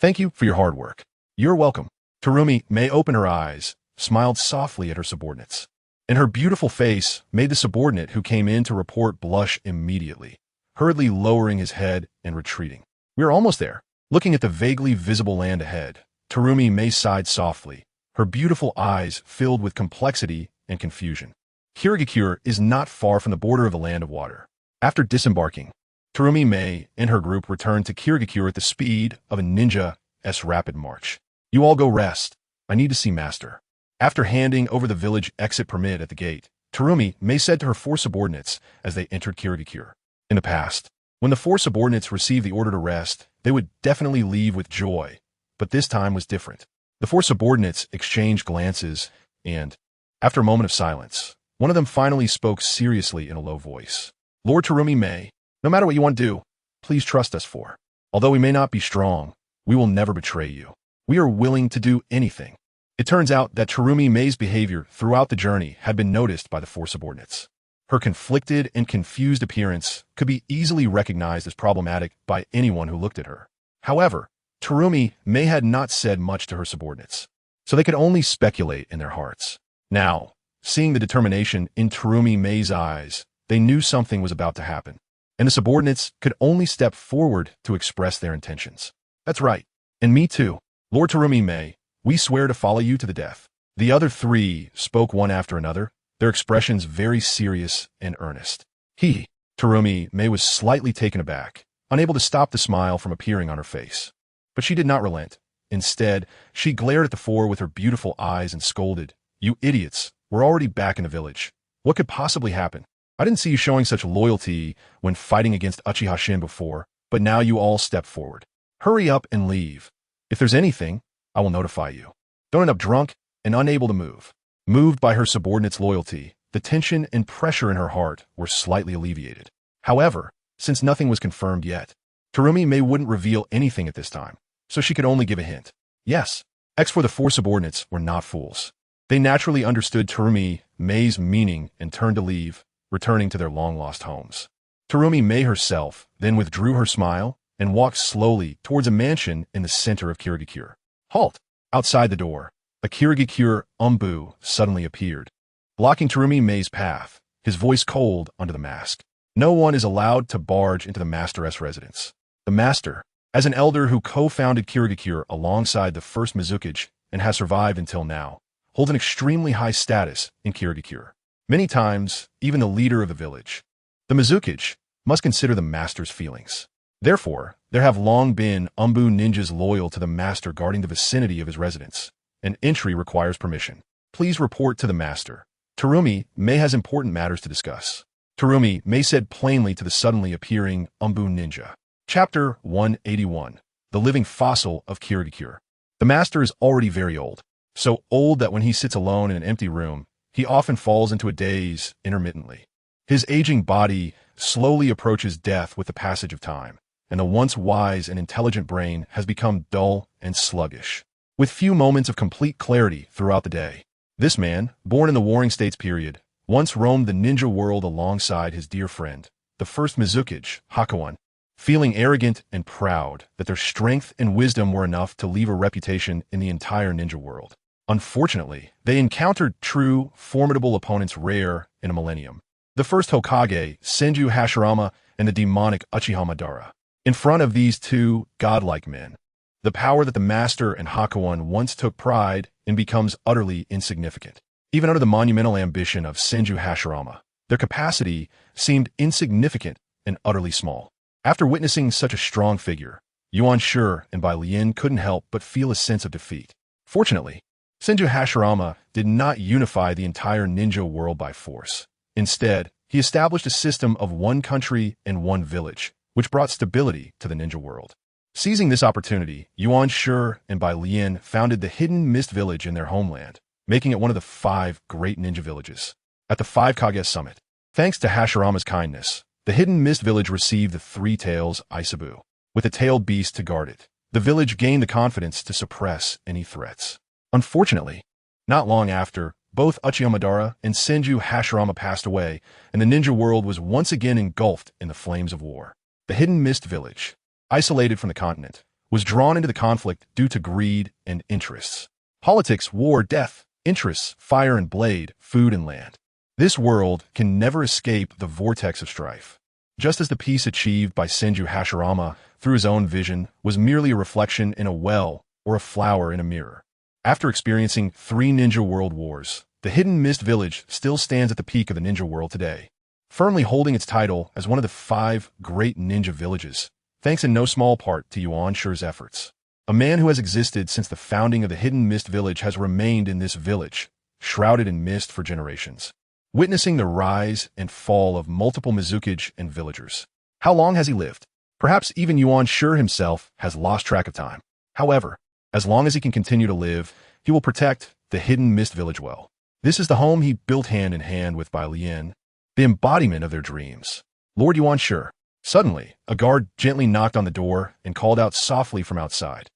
Thank you for your hard work. You're welcome. Terumi Mei opened her eyes, smiled softly at her subordinates, and her beautiful face made the subordinate who came in to report blush immediately, hurriedly lowering his head and retreating. We are almost there. Looking at the vaguely visible land ahead, Terumi Mei sighed softly, her beautiful eyes filled with complexity and confusion. Kirigakure is not far from the border of the land of water. After disembarking, Terumi Mei and her group returned to Kirigakure at the speed of a ninja's rapid march. You all go rest. I need to see Master. After handing over the village exit permit at the gate, Terumi Mei said to her 4 subordinates as they entered Kirigakure. In the past, when the 4 subordinates received the order to rest, they would definitely leave with joy, but this time was different. The 4 subordinates exchanged glances, and, after a moment of silence, one of them finally spoke seriously in a low voice. Lord Terumi Mei, no matter what you want to do, please trust us for. Although we may not be strong, we will never betray you. We are willing to do anything. It turns out that Terumi Mei's behavior throughout the journey had been noticed by the 4 subordinates. Her conflicted and confused appearance could be easily recognized as problematic by anyone who looked at her. However, Terumi Mei had not said much to her subordinates, so they could only speculate in their hearts. Now, seeing the determination in Terumi Mei's eyes, they knew something was about to happen, and the subordinates could only step forward to express their intentions. That's right, and me too. Lord Terumi Mei, we swear to follow you to the death. The other 3 spoke one after another, their expressions very serious and earnest. Terumi Mei was slightly taken aback, unable to stop the smile from appearing on her face. But she did not relent. Instead, she glared at the 4 with her beautiful eyes and scolded, "You idiots, we're already back in the village. What could possibly happen? I didn't see you showing such loyalty when fighting against Uchiha Shin before, but now you all step forward. Hurry up and leave. If there's anything, I will notify you. Don't end up drunk and unable to move." Moved by her subordinate's loyalty, the tension and pressure in her heart were slightly alleviated. However, since nothing was confirmed yet, Terumi Mei wouldn't reveal anything at this time, so she could only give a hint. Yes, for the 4 subordinates were not fools. They naturally understood Terumi Mei's meaning and turned to leave, returning to their long-lost homes. Terumi Mei herself then withdrew her smile and walked slowly towards a mansion in the center of Kirigakure. Halt! Outside the door, a Kirigakure Umbu suddenly appeared, blocking Terumi Mei's path, his voice cold under the mask. No one is allowed to barge into the master's residence. The master, as an elder who co-founded Kirigakure alongside the first Mizukage and has survived until now, holds an extremely high status in Kirigakure. Many times, even the leader of the village, the Mizukage, must consider the master's feelings. Therefore, there have long been Umbu ninjas loyal to the master guarding the vicinity of his residence, and entry requires permission. Please report to the master. Terumi Mei has important matters to discuss. Terumi Mei said plainly to the suddenly appearing Umbu ninja. Chapter 181. The Living Fossil of Kirigakure. The master is already very old, so old that when he sits alone in an empty room, he often falls into a daze intermittently. His aging body slowly approaches death with the passage of time, and the once wise and intelligent brain has become dull and sluggish, with few moments of complete clarity throughout the day. This man, born in the Warring States period, once roamed the ninja world alongside his dear friend, the first Mizukage, Hakuon, feeling arrogant and proud that their strength and wisdom were enough to leave a reputation in the entire ninja world. Unfortunately, they encountered true, formidable opponents rare in a millennium. The first Hokage, Senju Hashirama, and the demonic Uchiha Madara. In front of these two godlike men, the power that the master and Hakuon once took pride in becomes utterly insignificant. Even under the monumental ambition of Senju Hashirama, their capacity seemed insignificant and utterly small. After witnessing such a strong figure, Yuan Shi and Bai Lian couldn't help but feel a sense of defeat. Fortunately, Senju Hashirama did not unify the entire ninja world by force. Instead, he established a system of one country and one village, which brought stability to the ninja world. Seizing this opportunity, Yuan Shi and Bai Lian founded the Hidden Mist Village in their homeland, making it one of the 5 great ninja villages. At the 5 Kage Summit, thanks to Hashirama's kindness, the Hidden Mist Village received the 3 Tails Isabu, with a tailed beast to guard it. The village gained the confidence to suppress any threats. Unfortunately, not long after, both Uchiha Madara and Senju Hashirama passed away, and the ninja world was once again engulfed in the flames of war. The Hidden Mist Village, isolated from the continent, was drawn into the conflict due to greed and interests. Politics, war, death, interests, fire and blade, food and land. This world can never escape the vortex of strife. Just as the peace achieved by Senju Hashirama through his own vision was merely a reflection in a well or a flower in a mirror. After experiencing 3 ninja world wars, the Hidden Mist Village still stands at the peak of the ninja world today, firmly holding its title as one of the 5 great ninja villages, thanks in no small part to Yuan Shi's efforts. A man who has existed since the founding of the Hidden Mist Village has remained in this village, shrouded in mist for generations, witnessing the rise and fall of multiple Mizukage and villagers. How long has he lived? Perhaps even Yuan Shi himself has lost track of time. However, as long as he can continue to live, he will protect the Hidden Mist Village well. This is the home he built hand in hand with Bai Lian, the embodiment of their dreams. Lord Yuan Shi. Suddenly, a guard gently knocked on the door and called out softly from outside.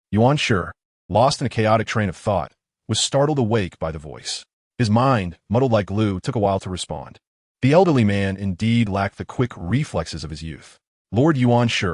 Yuan Shi, lost in a chaotic train of thought, was startled awake by the voice. His mind, muddled like glue, took a while to respond. The elderly man indeed lacked the quick reflexes of his youth. Lord Yuan Shi,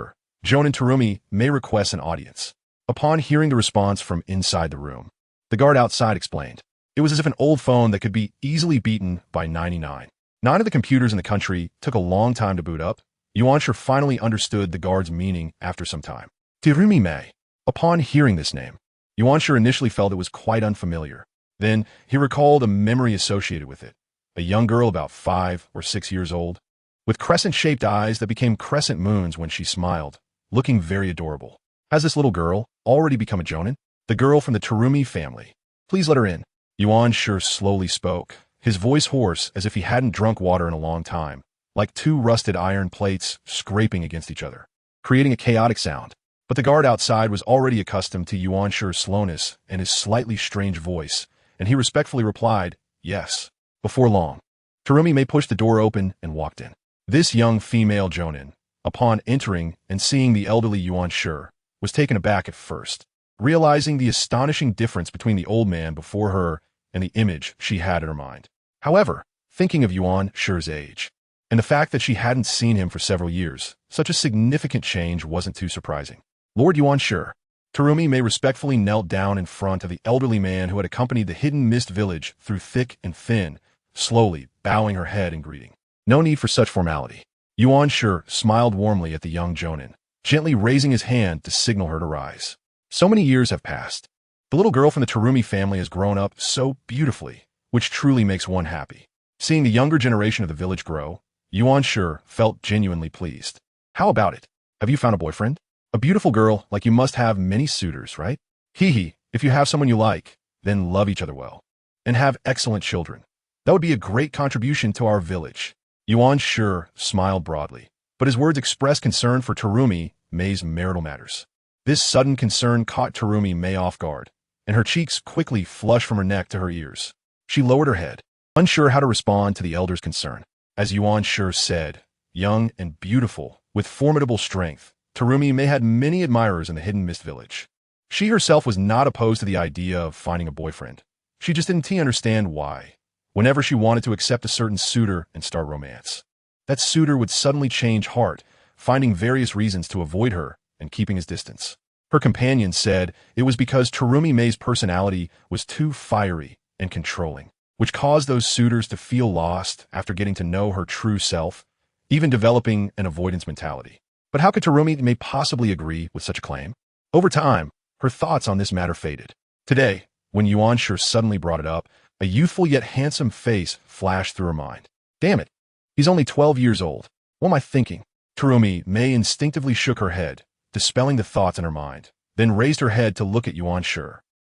Jonin Terumi may request an audience. Upon hearing the response from inside the room, the guard outside explained. It was as if an old phone that could be easily beaten by 99. 9 of the computers in the country took a long time to boot up. Yuan Shi finally understood the guard's meaning after some time. Terumi Mei. Upon hearing this name, Yuan Shi initially felt it was quite unfamiliar. Then, he recalled a memory associated with it. A young girl about 5 or 6 years old, with crescent-shaped eyes that became crescent moons when she smiled, looking very adorable. Has this little girl already become a Jonin? The girl from the Terumi family. Please let her in. Yuan Shi slowly spoke, his voice hoarse as if he hadn't drunk water in a long time, like 2 rusted iron plates scraping against each other, creating a chaotic sound. But the guard outside was already accustomed to Yuan Shi's slowness and his slightly strange voice, and he respectfully replied, yes. Before long, Terumi Mei pushed the door open and walked in. This young female Jonin, upon entering and seeing the elderly Yuan Shi, was taken aback at first, realizing the astonishing difference between the old man before her and the image she had in her mind. However, thinking of Yuan Shi's age, And the fact that she hadn't seen him for several years, such a significant change wasn't too surprising. Lord Yuan, sure. Terumi Mei respectfully knelt down in front of the elderly man who had accompanied the hidden mist village through thick and thin, slowly bowing her head in greeting. No need for such formality. Yuan Shi smiled warmly at the young jonin, gently raising his hand to signal her to rise. So many years have passed. The little girl from the Terumi family has grown up so beautifully, which truly makes one happy. Seeing the younger generation of the village grow, Yuan Shi felt genuinely pleased. How about it? Have you found a boyfriend? A beautiful girl like you must have many suitors, right? Hee, if you have someone you like, then love each other well. And have excellent children. That would be a great contribution to our village. Yuan Shi smiled broadly, but his words expressed concern for Terumi Mei's marital matters. This sudden concern caught Terumi Mei off guard, and her cheeks quickly flushed from her neck to her ears. She lowered her head, unsure how to respond to the elder's concern. As Yuan Shi said, young and beautiful, with formidable strength, Terumi Mei had many admirers in the Hidden Mist Village. She herself was not opposed to the idea of finding a boyfriend. She just didn't understand why. Whenever she wanted to accept a certain suitor and start romance, that suitor would suddenly change heart, finding various reasons to avoid her and keeping his distance. Her companion said it was because Terumi Mei's personality was too fiery and controlling, which caused those suitors to feel lost after getting to know her true self, even developing an avoidance mentality. But how could Terumi Mei possibly agree with such a claim? Over time, her thoughts on this matter faded. Today, when Yuan Shi suddenly brought it up, a youthful yet handsome face flashed through her mind. Damn it, he's only 12 years old. What am I thinking? Terumi Mei instinctively shook her head, dispelling the thoughts in her mind, then raised her head to look at Yuan Shi,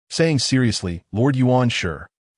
saying seriously, Lord Yuan Shi,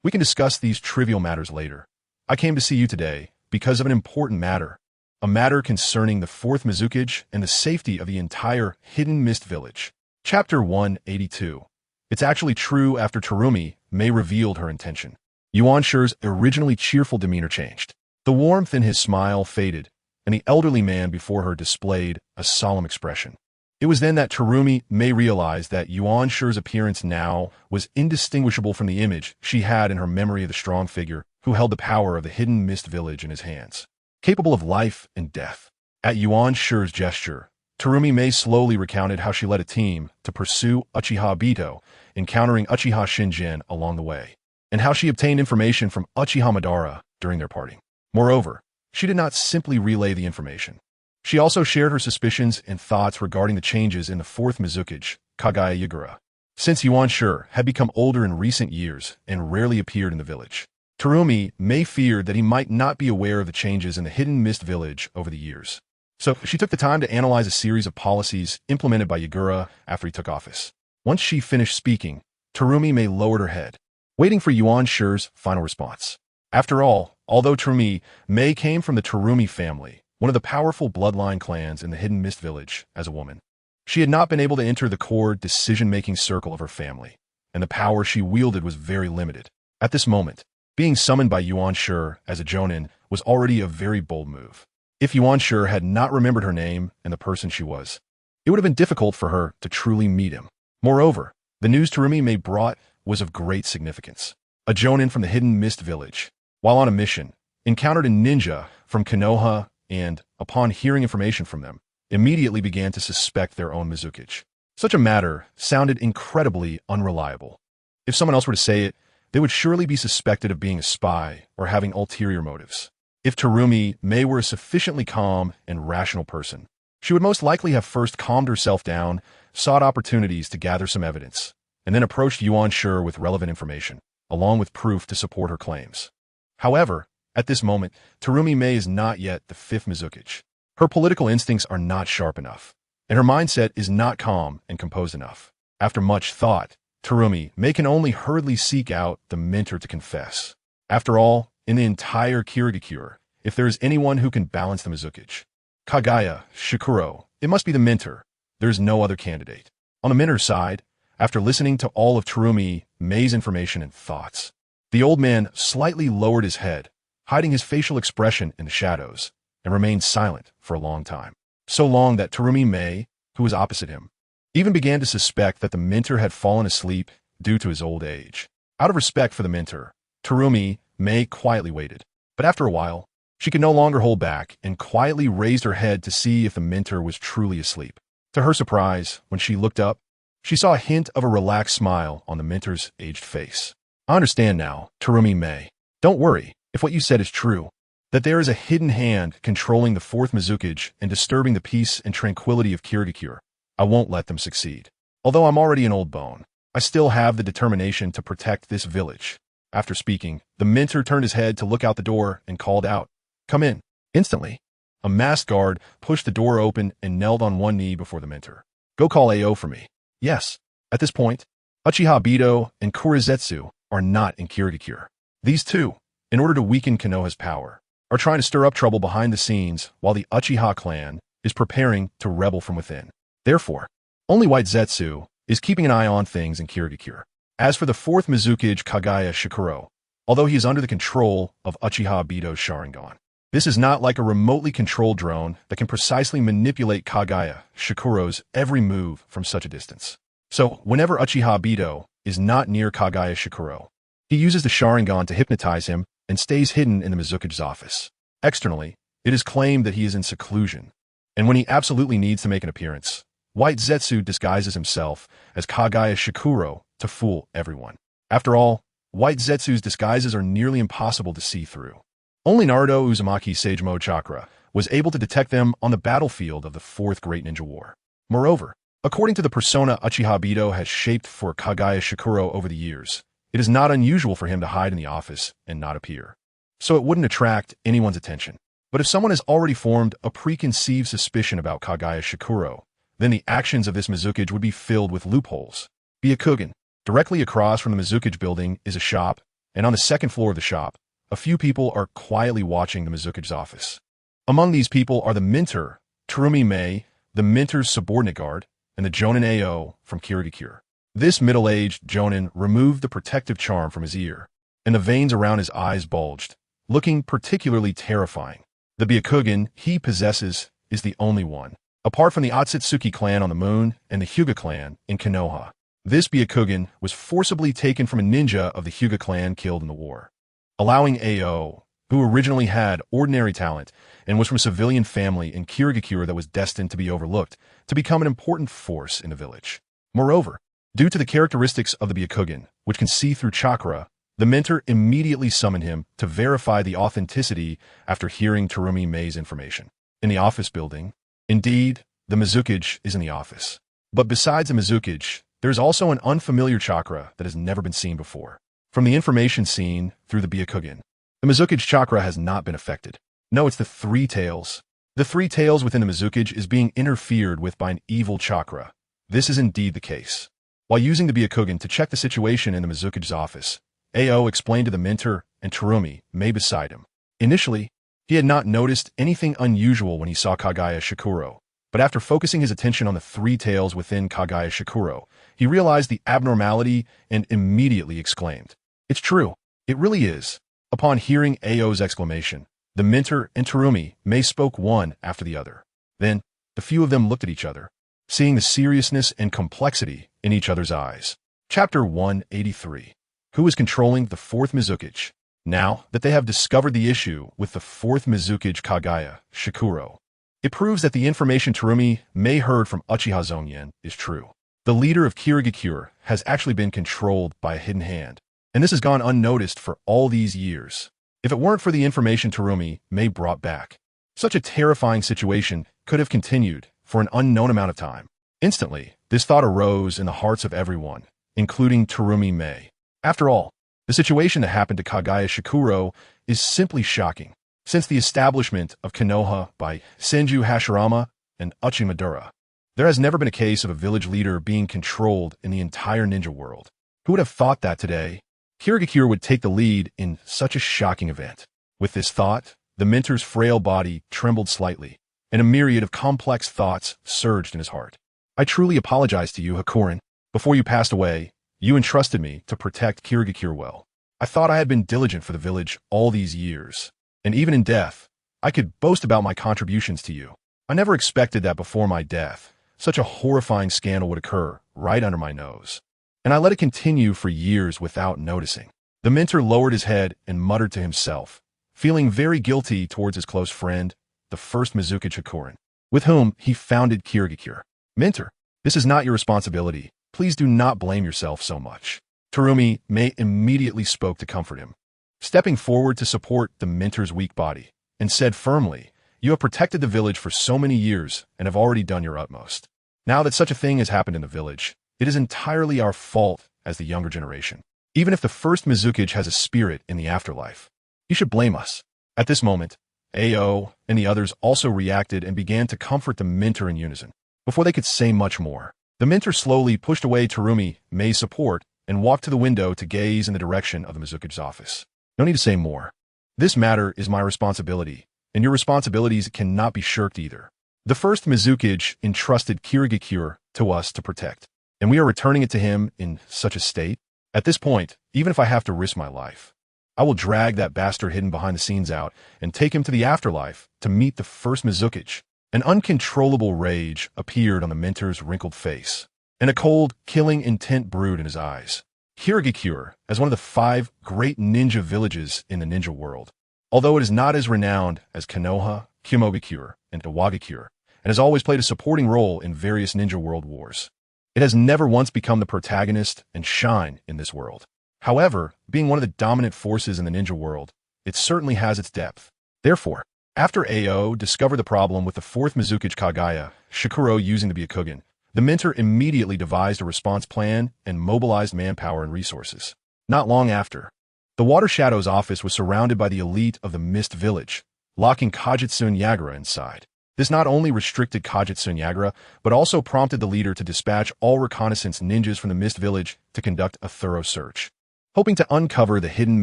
we can discuss these trivial matters later. I came to see you today because of an important matter, a matter concerning the fourth Mizukage and the safety of the entire Hidden Mist Village. Chapter 182. It's actually true after Terumi Mei revealed her intention. Yuan Shi's originally cheerful demeanor changed. The warmth in his smile faded, and the elderly man before her displayed a solemn expression. It was then that Terumi Mei realized that Yuan Shi's appearance now was indistinguishable from the image she had in her memory of the strong figure who held the power of the Hidden Mist Village in his hands, capable of life and death. At Yuan Shi's gesture, Terumi Mei slowly recounted how she led a team to pursue Uchiha Bito, encountering Uchiha Shinjin along the way, and how she obtained information from Uchiha Madara during their parting. Moreover, she did not simply relay the information. She also shared her suspicions and thoughts regarding the changes in the fourth Mizukage, Kagaya Yagura. Since Yuan Shi had become older in recent years and rarely appeared in the village, Terumi Mei feared that he might not be aware of the changes in the Hidden Mist Village over the years. So she took the time to analyze a series of policies implemented by Yagura after he took office. Once she finished speaking, Terumi Mei lowered her head, waiting for Yuan Shi's final response. After all, although Terumi Mei came from the Terumi family, one of the powerful bloodline clans in the Hidden Mist Village, as a woman, she had not been able to enter the core decision-making circle of her family, and the power she wielded was very limited. At this moment, being summoned by Yuan Shi as a jonin was already a very bold move. If Yuan Shi had not remembered her name and the person she was, it would have been difficult for her to truly meet him. Moreover, the news Terumi Mei brought was of great significance. A jonin from the Hidden Mist Village, while on a mission, encountered a ninja from Konoha and, upon hearing information from them, immediately began to suspect their own Mizukage. Such a matter sounded incredibly unreliable. If someone else were to say it, they would surely be suspected of being a spy or having ulterior motives. If Terumi Mei were a sufficiently calm and rational person, she would most likely have first calmed herself down, sought opportunities to gather some evidence, and then approached Yuan Shi with relevant information, along with proof to support her claims. However, at this moment, Terumi Mei is not yet the fifth Mizukage. Her political instincts are not sharp enough, and her mindset is not calm and composed enough. After much thought, Terumi Mei can only hurriedly seek out the mentor to confess. After all, in the entire Kirigakure, if there is anyone who can balance the Mizukage, Kagaya, Shikuro, it must be the mentor. There is no other candidate. On the mentor's side, after listening to all of Terumi Mei's information and thoughts, the old man slightly lowered his head, hiding his facial expression in the shadows, and remained silent for a long time. So long that Terumi Mei, who was opposite him, even began to suspect that the mentor had fallen asleep due to his old age. Out of respect for the mentor, Terumi Mei quietly waited. But after a while, She could no longer hold back and quietly raised her head to see if the mentor was truly asleep. To her surprise, when she looked up, she saw a hint of a relaxed smile on the mentor's aged face. I understand now, Terumi Mei. Don't worry if what you said is true, that there is a hidden hand controlling the fourth Mizukage and disturbing the peace and tranquility of Kirigakure. I won't let them succeed. Although I'm already an old bone, I still have the determination to protect this village. After speaking, the mentor turned his head to look out the door and called out, "Come in." Instantly, a masked guard pushed the door open and knelt on one knee before the mentor. "Go call AO for me." Yes. At this point, Uchiha Bido and Kurizetsu are not in Kirigakure. These two, in order to weaken Konoha's power, are trying to stir up trouble behind the scenes while the Uchiha clan is preparing to rebel from within. Therefore, only White Zetsu is keeping an eye on things in Kirigakure. As for the fourth Mizukage Kagaya Shikuro, although he is under the control of Uchiha Bido's Sharingan, this is not like a remotely controlled drone that can precisely manipulate Kagaya Shikuro's every move from such a distance. So, whenever Uchiha Bido is not near Kagaya Shikuro, he uses the Sharingan to hypnotize him and stays hidden in the Mizukage's office. Externally, it is claimed that he is in seclusion, and when he absolutely needs to make an appearance, White Zetsu disguises himself as Kagaya Shikuro to fool everyone. After all, White Zetsu's disguises are nearly impossible to see through. Only Naruto Uzumaki's Sage Mode Chakra was able to detect them on the battlefield of the Fourth Great Ninja War. Moreover, according to the persona Uchiha Bido has shaped for Kagaya Shikuro over the years, it is not unusual for him to hide in the office and not appear. So it wouldn't attract anyone's attention. But if someone has already formed a preconceived suspicion about Kagaya Shikuro, then the actions of this Mizukage would be filled with loopholes. Byakugan. Directly across from the Mizukage building is a shop, and on the second floor of the shop, a few people are quietly watching the Mizukage's office. Among these people are the mentor, Terumi Mei, the mentor's subordinate guard, and the Jonin AO from Kirigakure. This middle-aged Jonin removed the protective charm from his ear, and the veins around his eyes bulged, looking particularly terrifying. The Byakugan he possesses is the only one, apart from the Otsutsuki clan on the moon and the Hyuga clan in Konoha. This Byakugan was forcibly taken from a ninja of the Hyuga clan killed in the war, allowing AO, who originally had ordinary talent and was from a civilian family in Kirigakure that was destined to be overlooked, to become an important force in the village. Moreover, due to the characteristics of the Byakugan, which can see through chakra, the mentor immediately summoned him to verify the authenticity after hearing Terumi Mei's information. In the office building, indeed, the Mizukage is in the office. But besides the Mizukage, there is also an unfamiliar chakra that has never been seen before. From the information seen through the Byakugan, the Mizukage chakra has not been affected. No, it's the three tails. The three tails within the Mizukage is being interfered with by an evil chakra. This is indeed the case. While using the Byakugan to check the situation in the Mizukage's office, AO explained to the mentor and Terumi Mei beside him. Initially, he had not noticed anything unusual when he saw Kagaya Shikuro, but after focusing his attention on the three tails within Kagaya Shikuro, he realized the abnormality and immediately exclaimed, "It's true, it really is." Upon hearing AO's exclamation, the mentor and Terumi Mei spoke one after the other. Then, the few of them looked at each other, seeing the seriousness and complexity in each other's eyes. Chapter 183. Who is controlling the fourth Mizukage? Now that they have discovered the issue with the fourth Mizukage Kagaya Shikuro, it proves that the information Terumi Mei heard from Uchiha Zongyan is true. The leader of Kirigakure has actually been controlled by a hidden hand, and this has gone unnoticed for all these years. If it weren't for the information Terumi Mei brought back, such a terrifying situation could have continued for an unknown amount of time. Instantly, this thought arose in the hearts of everyone, including Terumi Mei. After all, the situation that happened to Kagaya Shikuro is simply shocking. Since the establishment of Konoha by Senju Hashirama and Uchimadura, there has never been a case of a village leader being controlled in the entire ninja world. Who would have thought that today, Kirigakure would take the lead in such a shocking event? With this thought, the mentor's frail body trembled slightly, and a myriad of complex thoughts surged in his heart. I truly apologize to you, Hakurin. Before you passed away, you entrusted me to protect Kirigakure well. I thought I had been diligent for the village all these years, and even in death, I could boast about my contributions to you. I never expected that before my death, such a horrifying scandal would occur right under my nose, and I let it continue for years without noticing. The mentor lowered his head and muttered to himself, feeling very guilty towards his close friend, the first Mizuki Hakurin, with whom he founded Kirigakure. Mentor, this is not your responsibility. Please do not blame yourself so much. Terumi Mei immediately spoke to comfort him, stepping forward to support the mentor's weak body, and said firmly, "You have protected the village for so many years and have already done your utmost. Now that such a thing has happened in the village, it is entirely our fault as the younger generation. Even if the first Mizuki has a spirit in the afterlife, you should blame us." At this moment, Ao and the others also reacted and began to comfort the mentor in unison. Before they could say much more, the mentor slowly pushed away Terumi Mei's support and walked to the window to gaze in the direction of the Mizuki's office. No need to say more. This matter is my responsibility, and your responsibilities cannot be shirked either. The first Mizuki entrusted Kirigakure to us to protect, and we are returning it to him in such a state. At this point, even if I have to risk my life, I will drag that bastard hidden behind the scenes out and take him to the afterlife to meet the first Mizuki. An uncontrollable rage appeared on the mentor's wrinkled face, and a cold, killing intent brewed in his eyes. Kirigakure, as one of the 5 great ninja villages in the ninja world, although it is not as renowned as Konoha, Kumogakure, and Iwagakure, and has always played a supporting role in various ninja world wars, it has never once become the protagonist and shine in this world. However, being one of the dominant forces in the ninja world, it certainly has its depth. Therefore, after Ao discovered the problem with the 4th Mizuki Kagaya, Shikuro using the Byakugan, the mentor immediately devised a response plan and mobilized manpower and resources. Not long after, the Water Shadow's office was surrounded by the elite of the Mist Village, locking Kajitsun Yagura inside. This not only restricted Kajitsun Yagura, but also prompted the leader to dispatch all reconnaissance ninjas from the Mist Village to conduct a thorough search, hoping to uncover the hidden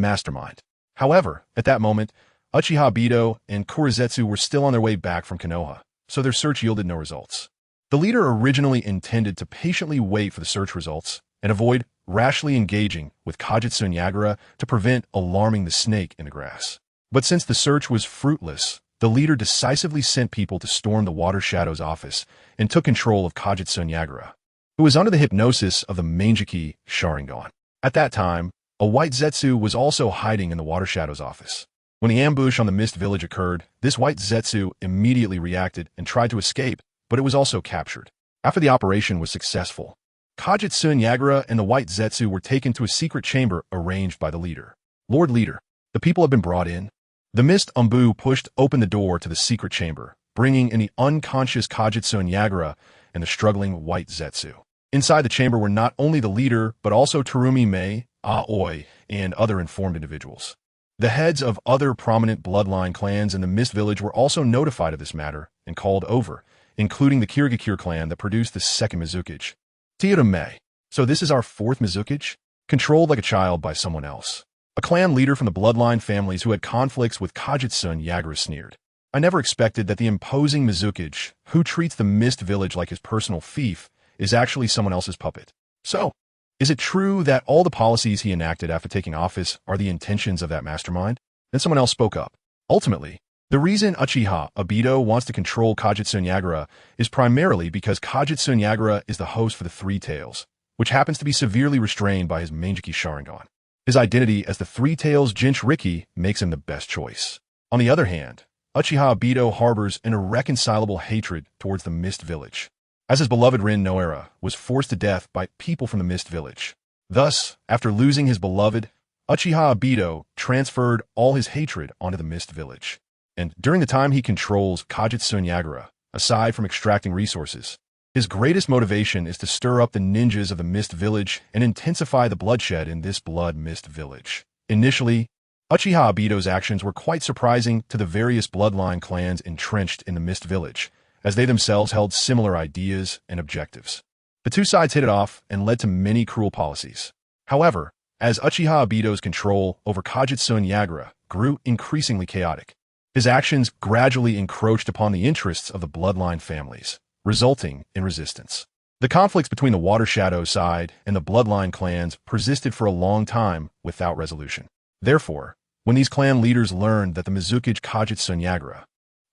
mastermind. However, at that moment, Uchiha Bido and Kurizetsu were still on their way back from Konoha, so their search yielded no results. The leader originally intended to patiently wait for the search results and avoid rashly engaging with Kajitsun Yagura to prevent alarming the snake in the grass. But since the search was fruitless, the leader decisively sent people to storm the Water Shadow's office and took control of Kajitsun Yagura, who was under the hypnosis of the Manjiki Sharingan. At that time, a white Zetsu was also hiding in the Water Shadow's office. When the ambush on the Mist Village occurred, this white Zetsu immediately reacted and tried to escape, but it was also captured. After the operation was successful, Kajitsun Yagura and the white Zetsu were taken to a secret chamber arranged by the leader. "Lord Leader, the people have been brought in." The Mist Umbu pushed open the door to the secret chamber, bringing in the unconscious Kajitsun Yagura and the struggling white Zetsu. Inside the chamber were not only the leader, but also Terumi Mei, Aoi, and other informed individuals. The heads of other prominent bloodline clans in the Mist Village were also notified of this matter and called over, including the Kirigakure clan that produced the second Mizuki. Tira Mei. So this is our 4th Mizuki? Controlled like a child by someone else. A clan leader from the bloodline families who had conflicts with Kajitsun Yagura sneered. "I never expected that the imposing Mizuki, who treats the Mist Village like his personal fief, is actually someone else's puppet. So, is it true that all the policies he enacted after taking office are the intentions of that mastermind?" Then someone else spoke up. "Ultimately, the reason Uchiha Abido wants to control Kajitsun Yagura is primarily because Kajitsun Yagura is the host for the 3 Tails, which happens to be severely restrained by his Manjiki Sharingan. His identity as the 3 Tails Jinchuriki makes him the best choice. On the other hand, Uchiha Abido harbors an irreconcilable hatred towards the Mist Village, as his beloved Rin Noera was forced to death by people from the Mist Village. Thus, after losing his beloved, Uchiha Abido transferred all his hatred onto the Mist Village. And during the time he controls Kajitsun Yagura, aside from extracting resources, his greatest motivation is to stir up the ninjas of the Mist Village and intensify the bloodshed in this Blood Mist Village. Initially, Uchiha Abido's actions were quite surprising to the various bloodline clans entrenched in the Mist Village, as they themselves held similar ideas and objectives. The two sides hit it off and led to many cruel policies. However, as Uchiha Abido's control over Kajitsun Yagura grew increasingly chaotic, his actions gradually encroached upon the interests of the bloodline families, resulting in resistance. The conflicts between the Water Shadow side and the bloodline clans persisted for a long time without resolution. Therefore, when these clan leaders learned that the Mizuki Kajitsun Yagura,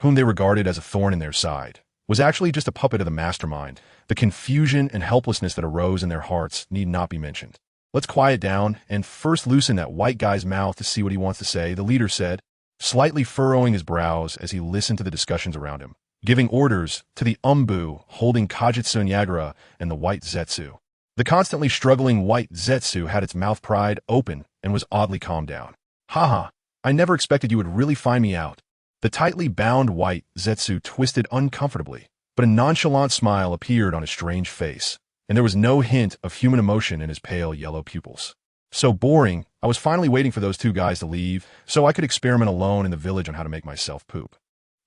whom they regarded as a thorn in their side, was actually just a puppet of the mastermind, the confusion and helplessness that arose in their hearts need not be mentioned. "Let's quiet down and first loosen that white guy's mouth to see what he wants to say," the leader said, slightly furrowing his brows as he listened to the discussions around him, giving orders to the Umbu holding Kajutsu Nyagara and the white Zetsu. The constantly struggling white Zetsu had its mouth pried open and was oddly calmed down. Haha, I never expected you would really find me out. The tightly bound white Zetsu twisted uncomfortably, but a nonchalant smile appeared on his strange face, and there was no hint of human emotion in his pale yellow pupils. So boring, I was finally waiting for those two guys to leave so I could experiment alone in the village on how to make myself poop.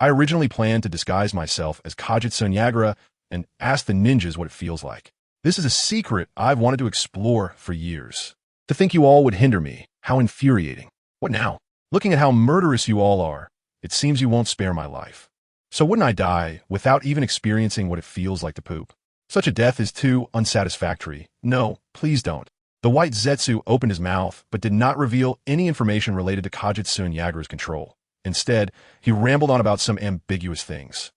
I originally planned to disguise myself as Kajutsu Nyagara and ask the ninjas what it feels like. This is a secret I've wanted to explore for years. To think you all would hinder me, how infuriating. What now? Looking at how murderous you all are, it seems you won't spare my life. So wouldn't I die without even experiencing what it feels like to poop? Such a death is too unsatisfactory. No, please don't. The white Zetsu opened his mouth, but did not reveal any information related to Kajutsu Nyagara's control. Instead, he rambled on about some ambiguous things,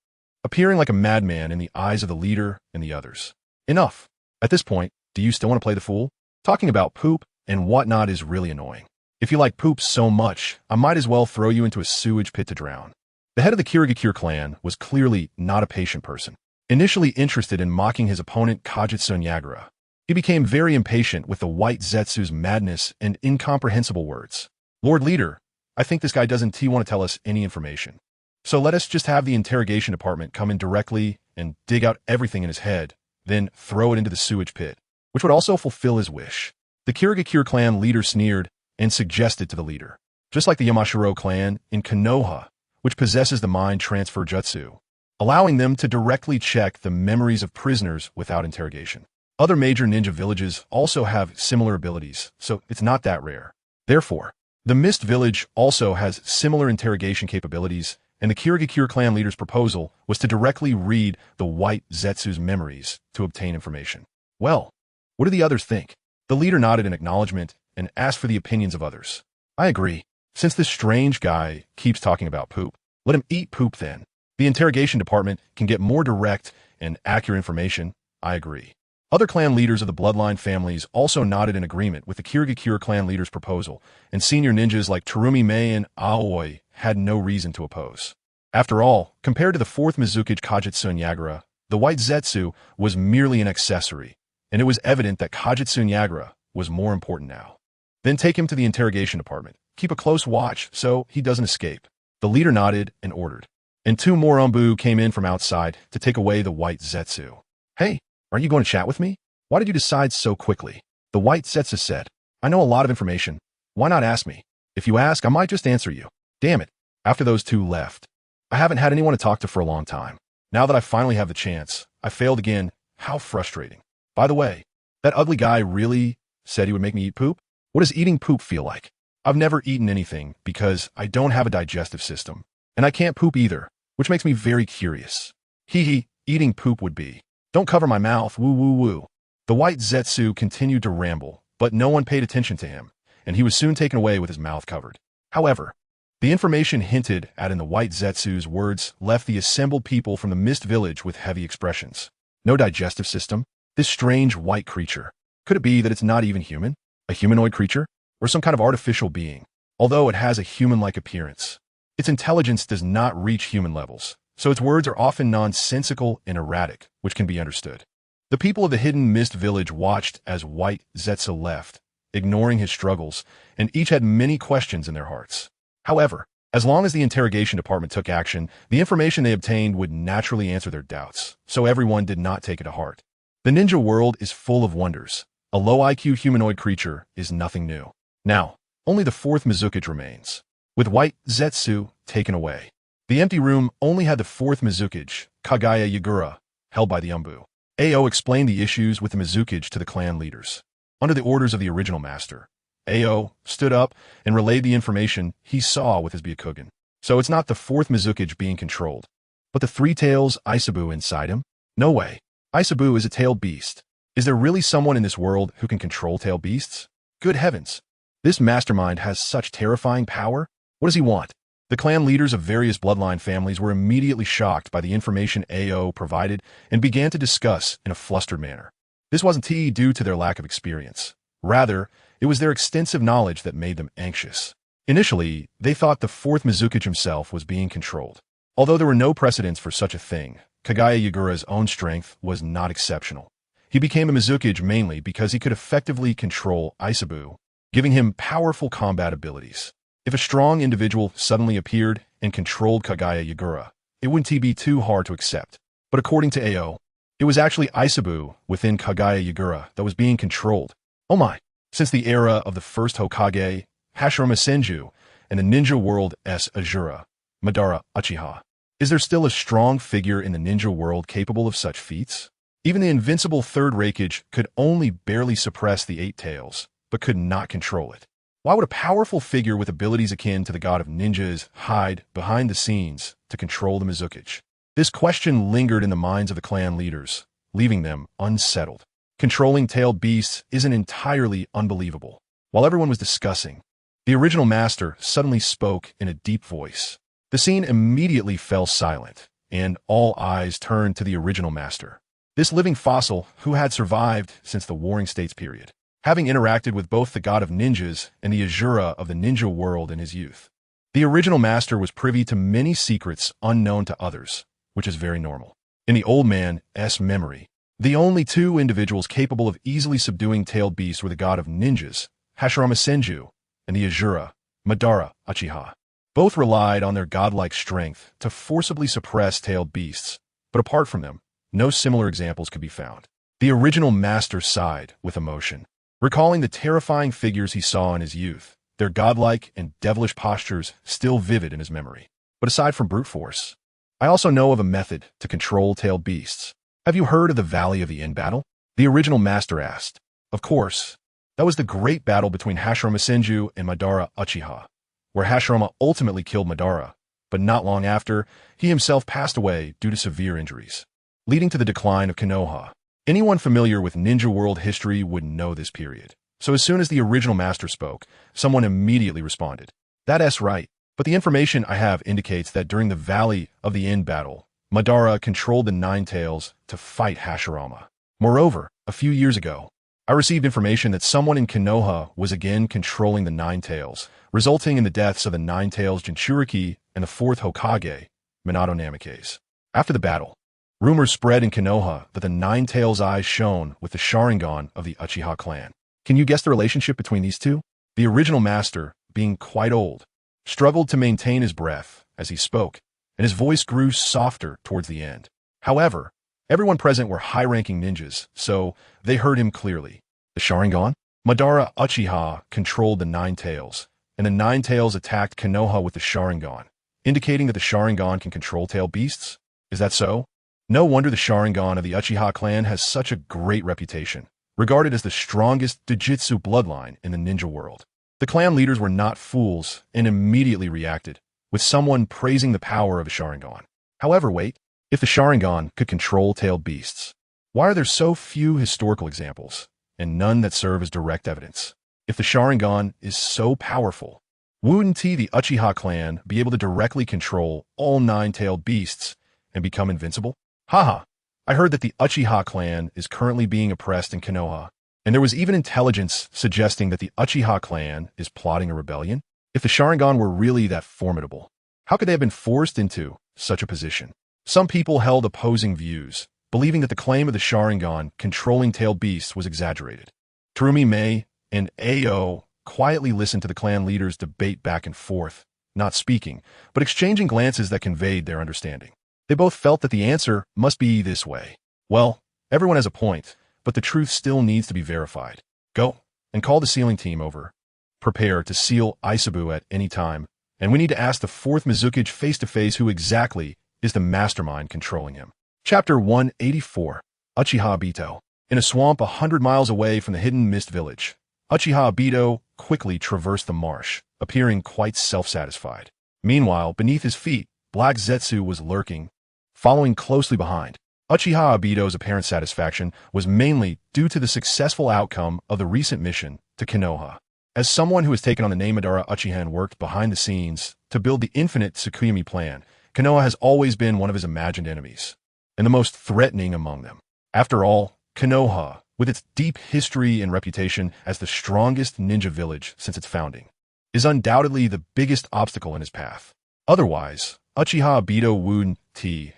appearing like a madman in the eyes of the leader and the others. Enough. At this point, do you still want to play the fool? Talking about poop and whatnot is really annoying. If you like poop so much, I might as well throw you into a sewage pit to drown. The head of the Kirigakure clan was clearly not a patient person. Initially interested in mocking his opponent Kajutsu Nyagara, he became very impatient with the white Zetsu's madness and incomprehensible words. Lord Leader, I think this guy doesn't want to tell us any information. So let us just have the interrogation department come in directly and dig out everything in his head, then throw it into the sewage pit, which would also fulfill his wish. The Kirigakure clan leader sneered and suggested to the leader, just like the Yamashiro clan in Konoha, which possesses the mind transfer jutsu, allowing them to directly check the memories of prisoners without interrogation. Other major ninja villages also have similar abilities, so it's not that rare. Therefore, the Mist Village also has similar interrogation capabilities, and the Kirigakure clan leader's proposal was to directly read the white Zetsu's memories to obtain information. Well, what do the others think? The leader nodded in acknowledgement and asked for the opinions of others. I agree. Since this strange guy keeps talking about poop, let him eat poop then. The interrogation department can get more direct and accurate information. I agree. Other clan leaders of the bloodline families also nodded in agreement with the Kirigakure clan leader's proposal, and senior ninjas like Terumi Mei and Aoi had no reason to oppose. After all, compared to the fourth Mizukage Kajutsu Nyagara, the white Zetsu was merely an accessory, and it was evident that Kajutsu Nyagara was more important now. Then take him to the interrogation department. Keep a close watch so he doesn't escape. The leader nodded and ordered, and two more Umbu came in from outside to take away the white Zetsu. Hey, are you going to chat with me? Why did you decide so quickly? The white Zetsu said, I know a lot of information. Why not ask me? If you ask, I might just answer you. Damn it. After those two left, I haven't had anyone to talk to for a long time. Now that I finally have the chance, I failed again. How frustrating. By the way, that ugly guy really said he would make me eat poop? What does eating poop feel like? I've never eaten anything because I don't have a digestive system, and I can't poop either, which makes me very curious. Hee, eating poop would be. Don't cover my mouth, woo woo woo. The white Zetsu continued to ramble, but no one paid attention to him, and he was soon taken away with his mouth covered. However, the information hinted at in the white Zetsu's words left the assembled people from the Mist Village with heavy expressions. No digestive system? This strange white creature. Could it be that it's not even human? A humanoid creature? Or some kind of artificial being? Although it has a human-like appearance, its intelligence does not reach human levels, so its words are often nonsensical and erratic, which can be understood. The people of the hidden Mist Village watched as white Zetsu left, ignoring his struggles, and each had many questions in their hearts. However, as long as the interrogation department took action, the information they obtained would naturally answer their doubts, so everyone did not take it to heart. The ninja world is full of wonders. A low IQ humanoid creature is nothing new. Now, only the fourth Mizukage remains, with white Zetsu taken away. The empty room only had the fourth Mizukage, Kagaya Yagura, held by the Umbu. Ao explained the issues with the Mizukage to the clan leaders. Under the orders of the original master, Ao stood up and relayed the information he saw with his Byakugan. So it's not the fourth Mizukage being controlled, but the three-tails Isabu inside him? No way. Isabu is a tailed beast. Is there really someone in this world who can control tailed beasts? Good heavens. This mastermind has such terrifying power? What does he want? The clan leaders of various bloodline families were immediately shocked by the information Ao provided and began to discuss in a flustered manner. This wasn't due to their lack of experience. Rather, it was their extensive knowledge that made them anxious. Initially, they thought the fourth Mizukichi himself was being controlled. Although there were no precedents for such a thing, Kagaya Yagura's own strength was not exceptional. He became a Mizukichi mainly because he could effectively control Isabu, giving him powerful combat abilities. If a strong individual suddenly appeared and controlled Kagaya Yagura, it wouldn't be too hard to accept. But according to AO, it was actually Isabu within Kagaya Yagura that was being controlled. Oh my! Since the era of the first Hokage, Hashirama Senju, and the ninja world S. Azura, Madara Uchiha, is there still a strong figure in the ninja world capable of such feats? Even the invincible third Raikage could only barely suppress the Eight Tails, but could not control it. Why would a powerful figure with abilities akin to the god of ninjas hide behind the scenes to control the Mizukichi? This question lingered in the minds of the clan leaders, leaving them unsettled. Controlling tailed beasts isn't entirely unbelievable. While everyone was discussing, the original master suddenly spoke in a deep voice. The scene immediately fell silent, and all eyes turned to the original master. This living fossil who had survived since the Warring States period, having interacted with both the god of ninjas and the Azura of the ninja world in his youth. The original master was privy to many secrets unknown to others, which is very normal. In the old man's memory, the only two individuals capable of easily subduing tailed beasts were the god of ninjas, Hashirama Senju, and the Azura, Madara Uchiha. Both relied on their godlike strength to forcibly suppress tailed beasts, but apart from them, no similar examples could be found. The original master sighed with emotion, recalling the terrifying figures he saw in his youth, their godlike and devilish postures still vivid in his memory. But aside from brute force, I also know of a method to control tailed beasts. Have you heard of the Valley of the End battle? The original master asked. Of course. That was the great battle between Hashirama Senju and Madara Uchiha, where Hashirama ultimately killed Madara, but not long after, he himself passed away due to severe injuries, leading to the decline of Konoha. Anyone familiar with ninja world history would know this period. So as soon as the original master spoke, someone immediately responded. That's right, but the information I have indicates that during the Valley of the End battle, Madara controlled the Nine Tails to fight Hashirama. Moreover, a few years ago, I received information that someone in Konoha was again controlling the Nine Tails, resulting in the deaths of the Nine Tails Jinchuriki and the fourth Hokage, Minato Namikaze. After the battle, rumors spread in Konoha that the Nine Tails' eyes shone with the Sharingan of the Uchiha clan. Can you guess the relationship between these two? The original master, being quite old, struggled to maintain his breath as he spoke, and his voice grew softer towards the end. However, everyone present were high-ranking ninjas, so they heard him clearly. The Sharingan? Madara Uchiha controlled the Nine Tails, and the Nine Tails attacked Konoha with the Sharingan, indicating that the Sharingan can control tail beasts? Is that so? No wonder the Sharingan of the Uchiha clan has such a great reputation, regarded as the strongest Dojutsu bloodline in the ninja world. The clan leaders were not fools and immediately reacted, with someone praising the power of a Sharingan. However, wait, if the Sharingan could control tailed beasts, why are there so few historical examples, and none that serve as direct evidence? If the Sharingan is so powerful, wouldn't the Uchiha clan be able to directly control all nine-tailed beasts and become invincible? Haha, I heard that the Uchiha clan is currently being oppressed in Konoha, and there was even intelligence suggesting that the Uchiha clan is plotting a rebellion. If the Sharingan were really that formidable, how could they have been forced into such a position? Some people held opposing views, believing that the claim of the Sharingan controlling tailed beasts was exaggerated. Terumi Mei and Ao quietly listened to the clan leaders debate back and forth, not speaking, but exchanging glances that conveyed their understanding. They both felt that the answer must be this way. Well, everyone has a point, but the truth still needs to be verified. Go and call the sealing team over. Prepare to seal Isabu at any time, and we need to ask the fourth Mizukichi face-to-face who exactly is the mastermind controlling him. Chapter 184, Uchiha Obito. In a swamp 100 miles away from the hidden mist village, Uchiha Obito quickly traversed the marsh, appearing quite self-satisfied. Meanwhile, beneath his feet, Black Zetsu was lurking, following closely behind. Uchiha Obito's apparent satisfaction was mainly due to the successful outcome of the recent mission to Konoha. As someone who has taken on the name Madara Uchiha and worked behind the scenes to build the infinite Tsukuyami plan, Konoha has always been one of his imagined enemies, and the most threatening among them. After all, Konoha, with its deep history and reputation as the strongest ninja village since its founding, is undoubtedly the biggest obstacle in his path. Otherwise, Uchiha Obito would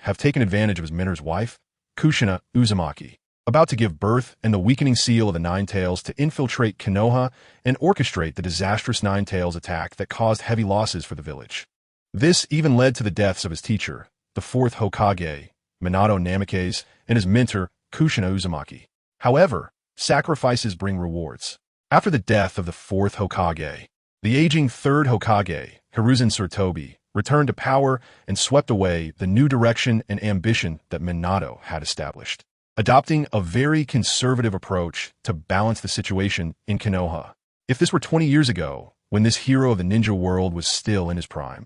have taken advantage of his mentor's wife, Kushina Uzumaki, about to give birth, and the weakening seal of the Nine Tails to infiltrate Konoha and orchestrate the disastrous Nine Tails attack that caused heavy losses for the village. This even led to the deaths of his teacher, the fourth Hokage, Minato Namikaze, and his mentor, Kushina Uzumaki. However, sacrifices bring rewards. After the death of the fourth Hokage, the aging third Hokage, Hiruzen Sarutobi, returned to power and swept away the new direction and ambition that Minato had established, adopting a very conservative approach to balance the situation in Konoha. If this were 20 years ago, when this hero of the ninja world was still in his prime,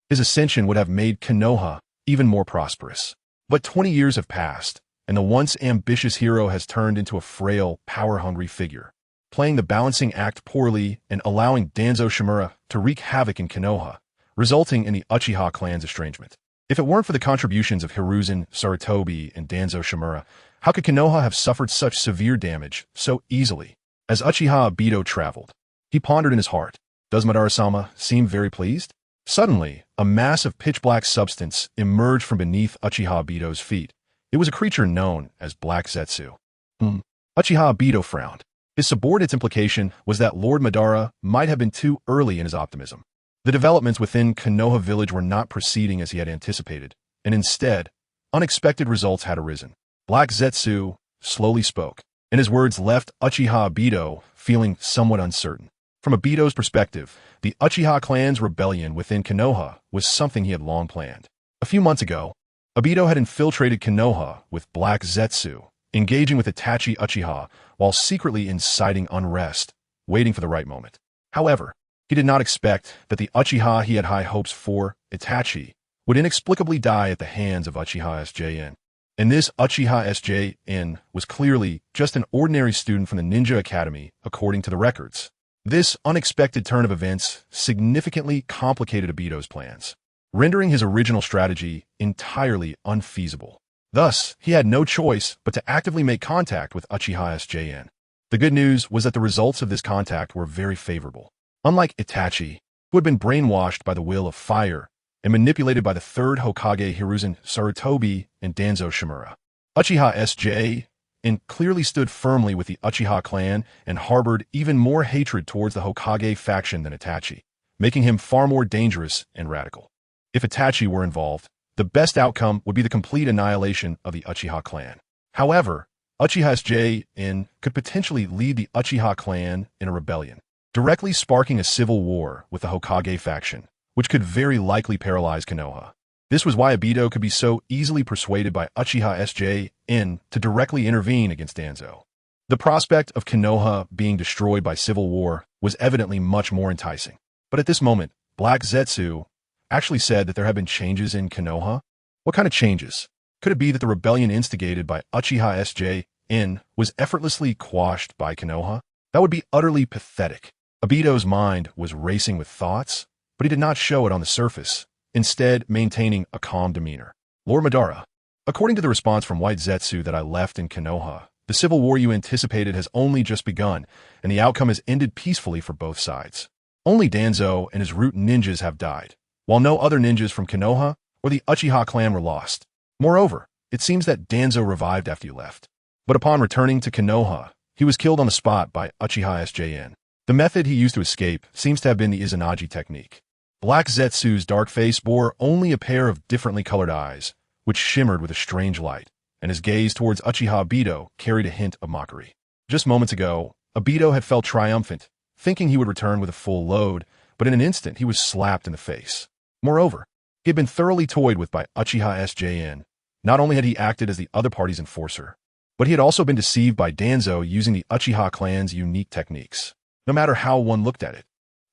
his ascension would have made Konoha even more prosperous. But 20 years have passed, and the once ambitious hero has turned into a frail, power-hungry figure, playing the balancing act poorly and allowing Danzo Shimura to wreak havoc in Konoha, resulting in the Uchiha clan's estrangement. If it weren't for the contributions of Hiruzen, Sarutobi, and Danzo Shimura, how could Konoha have suffered such severe damage so easily? As Uchiha Obito traveled, he pondered in his heart, does Madara-sama seem very pleased? Suddenly, a mass of pitch-black substance emerged from beneath Uchiha Obito's feet. It was a creature known as Black Zetsu. Uchiha Obito frowned. His subordinate's implication was that Lord Madara might have been too early in his optimism. The developments within Konoha village were not proceeding as he had anticipated, and instead, unexpected results had arisen. Black Zetsu slowly spoke, and his words left Uchiha Obito feeling somewhat uncertain. From Obito's perspective, the Uchiha clan's rebellion within Konoha was something he had long planned. A few months ago, Obito had infiltrated Konoha with Black Zetsu, engaging with Itachi Uchiha while secretly inciting unrest, waiting for the right moment. However, he did not expect that the Uchiha he had high hopes for, Itachi, would inexplicably die at the hands of Uchiha SJN. And this Uchiha SJN was clearly just an ordinary student from the Ninja Academy, according to the records. This unexpected turn of events significantly complicated Obito's plans, rendering his original strategy entirely unfeasible. Thus, he had no choice but to actively make contact with Uchiha SJN. The good news was that the results of this contact were very favorable. Unlike Itachi, who had been brainwashed by the will of fire and manipulated by the third Hokage Hiruzen Sarutobi and Danzo Shimura, Uchiha SJN clearly stood firmly with the Uchiha clan and harbored even more hatred towards the Hokage faction than Itachi, making him far more dangerous and radical. If Itachi were involved, the best outcome would be the complete annihilation of the Uchiha clan. However, Uchiha SJN could potentially lead the Uchiha clan in a rebellion, directly sparking a civil war with the Hokage faction, which could very likely paralyze Konoha. This was why Obito could be so easily persuaded by Uchiha SJN to directly intervene against Danzo. The prospect of Konoha being destroyed by civil war was evidently much more enticing. But at this moment, Black Zetsu actually said that there had been changes in Konoha. What kind of changes? Could it be that the rebellion instigated by Uchiha SJN was effortlessly quashed by Konoha? That would be utterly pathetic. Obito's mind was racing with thoughts, but he did not show it on the surface, instead maintaining a calm demeanor. Lord Madara, according to the response from White Zetsu that I left in Konoha, the civil war you anticipated has only just begun, and the outcome has ended peacefully for both sides. Only Danzo and his root ninjas have died, while no other ninjas from Konoha or the Uchiha clan were lost. Moreover, it seems that Danzo revived after you left. But upon returning to Konoha, he was killed on the spot by Uchiha SJN. The method he used to escape seems to have been the Izanagi technique. Black Zetsu's dark face bore only a pair of differently colored eyes, which shimmered with a strange light, and his gaze towards Uchiha Obito carried a hint of mockery. Just moments ago, Obito had felt triumphant, thinking he would return with a full load, but in an instant he was slapped in the face. Moreover, he had been thoroughly toyed with by Uchiha SJN. Not only had he acted as the other party's enforcer, but he had also been deceived by Danzo using the Uchiha clan's unique techniques, no matter how one looked at it.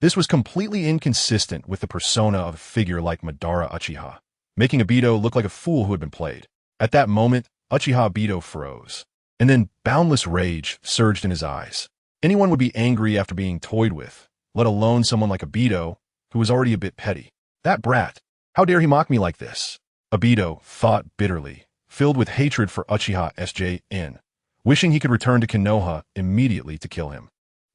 This was completely inconsistent with the persona of a figure like Madara Uchiha, making Obito look like a fool who had been played. At that moment, Uchiha Obito froze, and then boundless rage surged in his eyes. Anyone would be angry after being toyed with, let alone someone like Obito, who was already a bit petty. That brat! How dare he mock me like this? Obito thought bitterly, filled with hatred for Uchiha SJN, wishing he could return to Konoha immediately to kill him.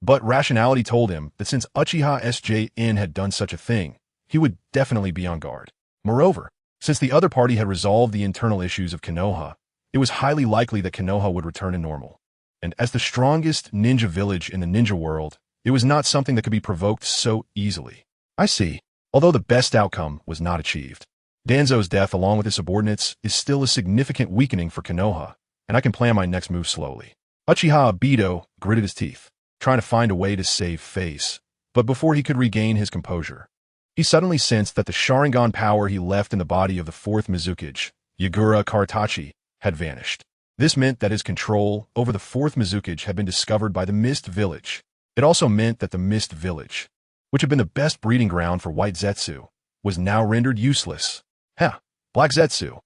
But rationality told him that since Uchiha Zongyan had done such a thing, he would definitely be on guard. Moreover, since the other party had resolved the internal issues of Konoha, it was highly likely that Konoha would return to normal. And as the strongest ninja village in the ninja world, it was not something that could be provoked so easily. I see. Although the best outcome was not achieved. Danzo's death along with his subordinates is still a significant weakening for Konoha, and I can plan my next move slowly. Uchiha Obito gritted his teeth, trying to find a way to save face, but before he could regain his composure, he suddenly sensed that the Sharingan power he left in the body of the fourth Mizukage, Yagura Karatachi, had vanished. This meant that his control over the fourth Mizukage had been discovered by the Mist Village. It also meant that the Mist Village, which had been the best breeding ground for White Zetsu, was now rendered useless. Heh, Black Zetsu,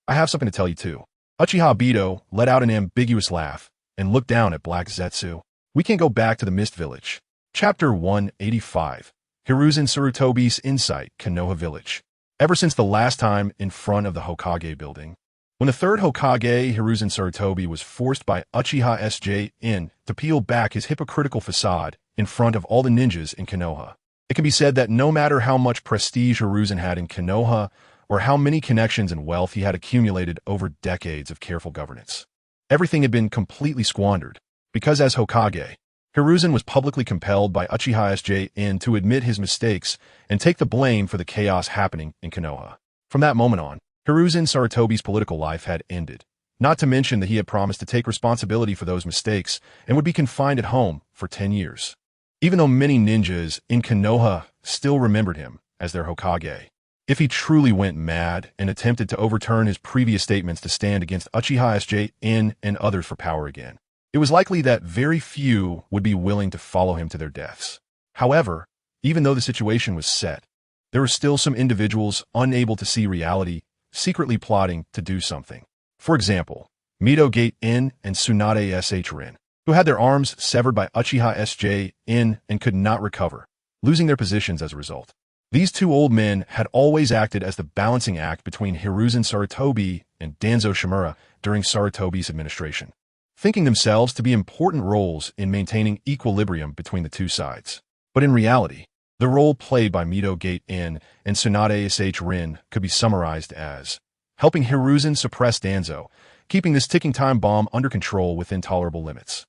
I have something to tell you too. Uchiha Obito let out an ambiguous laugh and looked down at Black Zetsu. We can go back to the Mist Village. Chapter 185. Hiruzen Sarutobi's Insight, Konoha Village. Ever since the last time in front of the Hokage building, when the third Hokage, Hiruzen Sarutobi, was forced by Uchiha Zongyan to peel back his hypocritical facade in front of all the ninjas in Konoha, it can be said that no matter how much prestige Hiruzen had in Konoha or how many connections and wealth he had accumulated over decades of careful governance, everything had been completely squandered, because as Hokage, Hiruzen was publicly compelled by Uchiha Zongyan to admit his mistakes and take the blame for the chaos happening in Konoha. From that moment on, Hiruzen Sarutobi's political life had ended, not to mention that he had promised to take responsibility for those mistakes and would be confined at home for 10 years. Even though many ninjas in Konoha still remembered him as their Hokage, if he truly went mad and attempted to overturn his previous statements to stand against Uchiha Zongyan and others for power again, it was likely that very few would be willing to follow him to their deaths. However, even though the situation was set, there were still some individuals unable to see reality, secretly plotting to do something. For example, Mito Gate-in and Tsunade Sh-Rin, who had their arms severed by Uchiha Zongyan and could not recover, losing their positions as a result. These two old men had always acted as the balancing act between Hiruzen Sarutobi and Danzo Shimura during Sarutobi's administration, thinking themselves to be important roles in maintaining equilibrium between the two sides. But in reality, the role played by Mito Gate-in and Tsunade Sh-Rin could be summarized as helping Hiruzen suppress Danzo, keeping this ticking time bomb under control within tolerable limits.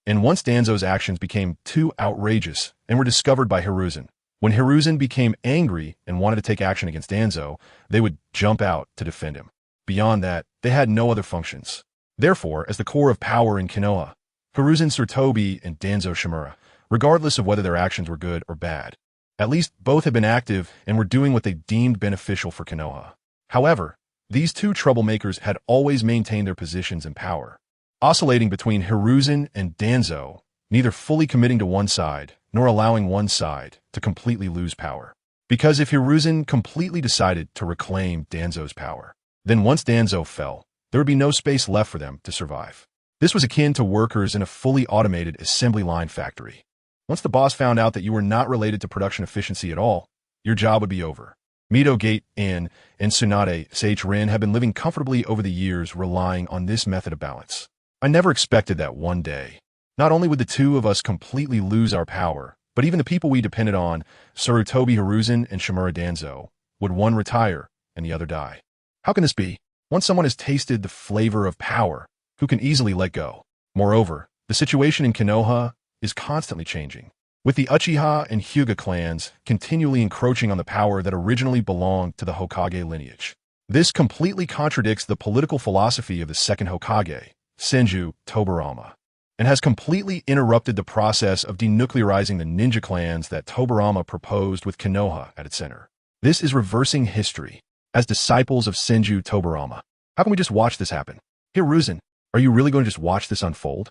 And once Danzo's actions became too outrageous and were discovered by Hiruzen, when Hiruzen became angry and wanted to take action against Danzo, they would jump out to defend him. Beyond that, they had no other functions. Therefore, as the core of power in Konoha, Hiruzen Sarutobi and Danzo Shimura, regardless of whether their actions were good or bad, at least both had been active and were doing what they deemed beneficial for Konoha. However, these two troublemakers had always maintained their positions in power, oscillating between Hiruzen and Danzo, neither fully committing to one side nor allowing one side to completely lose power. Because if Hiruzen completely decided to reclaim Danzo's power, then once Danzo fell, there would be no space left for them to survive. This was akin to workers in a fully automated assembly line factory. Once the boss found out that you were not related to production efficiency at all, your job would be over. Mito Gate-in and Tsunade Sh-Rin have been living comfortably over the years relying on this method of balance. I never expected that one day, not only would the two of us completely lose our power, but even the people we depended on, Sarutobi Hiruzen and Shimura Danzo, would one retire and the other die. How can this be? Once someone has tasted the flavor of power, who can easily let go? Moreover, the situation in Konoha is constantly changing, with the Uchiha and Hyuga clans continually encroaching on the power that originally belonged to the Hokage lineage. This completely contradicts the political philosophy of the second Hokage, Senju Tobirama, and has completely interrupted the process of denuclearizing the ninja clans that Tobirama proposed with Konoha at its center. This is reversing history. As disciples of Senju Tobirama, how can we just watch this happen? Hiruzen, are you really going to just watch this unfold?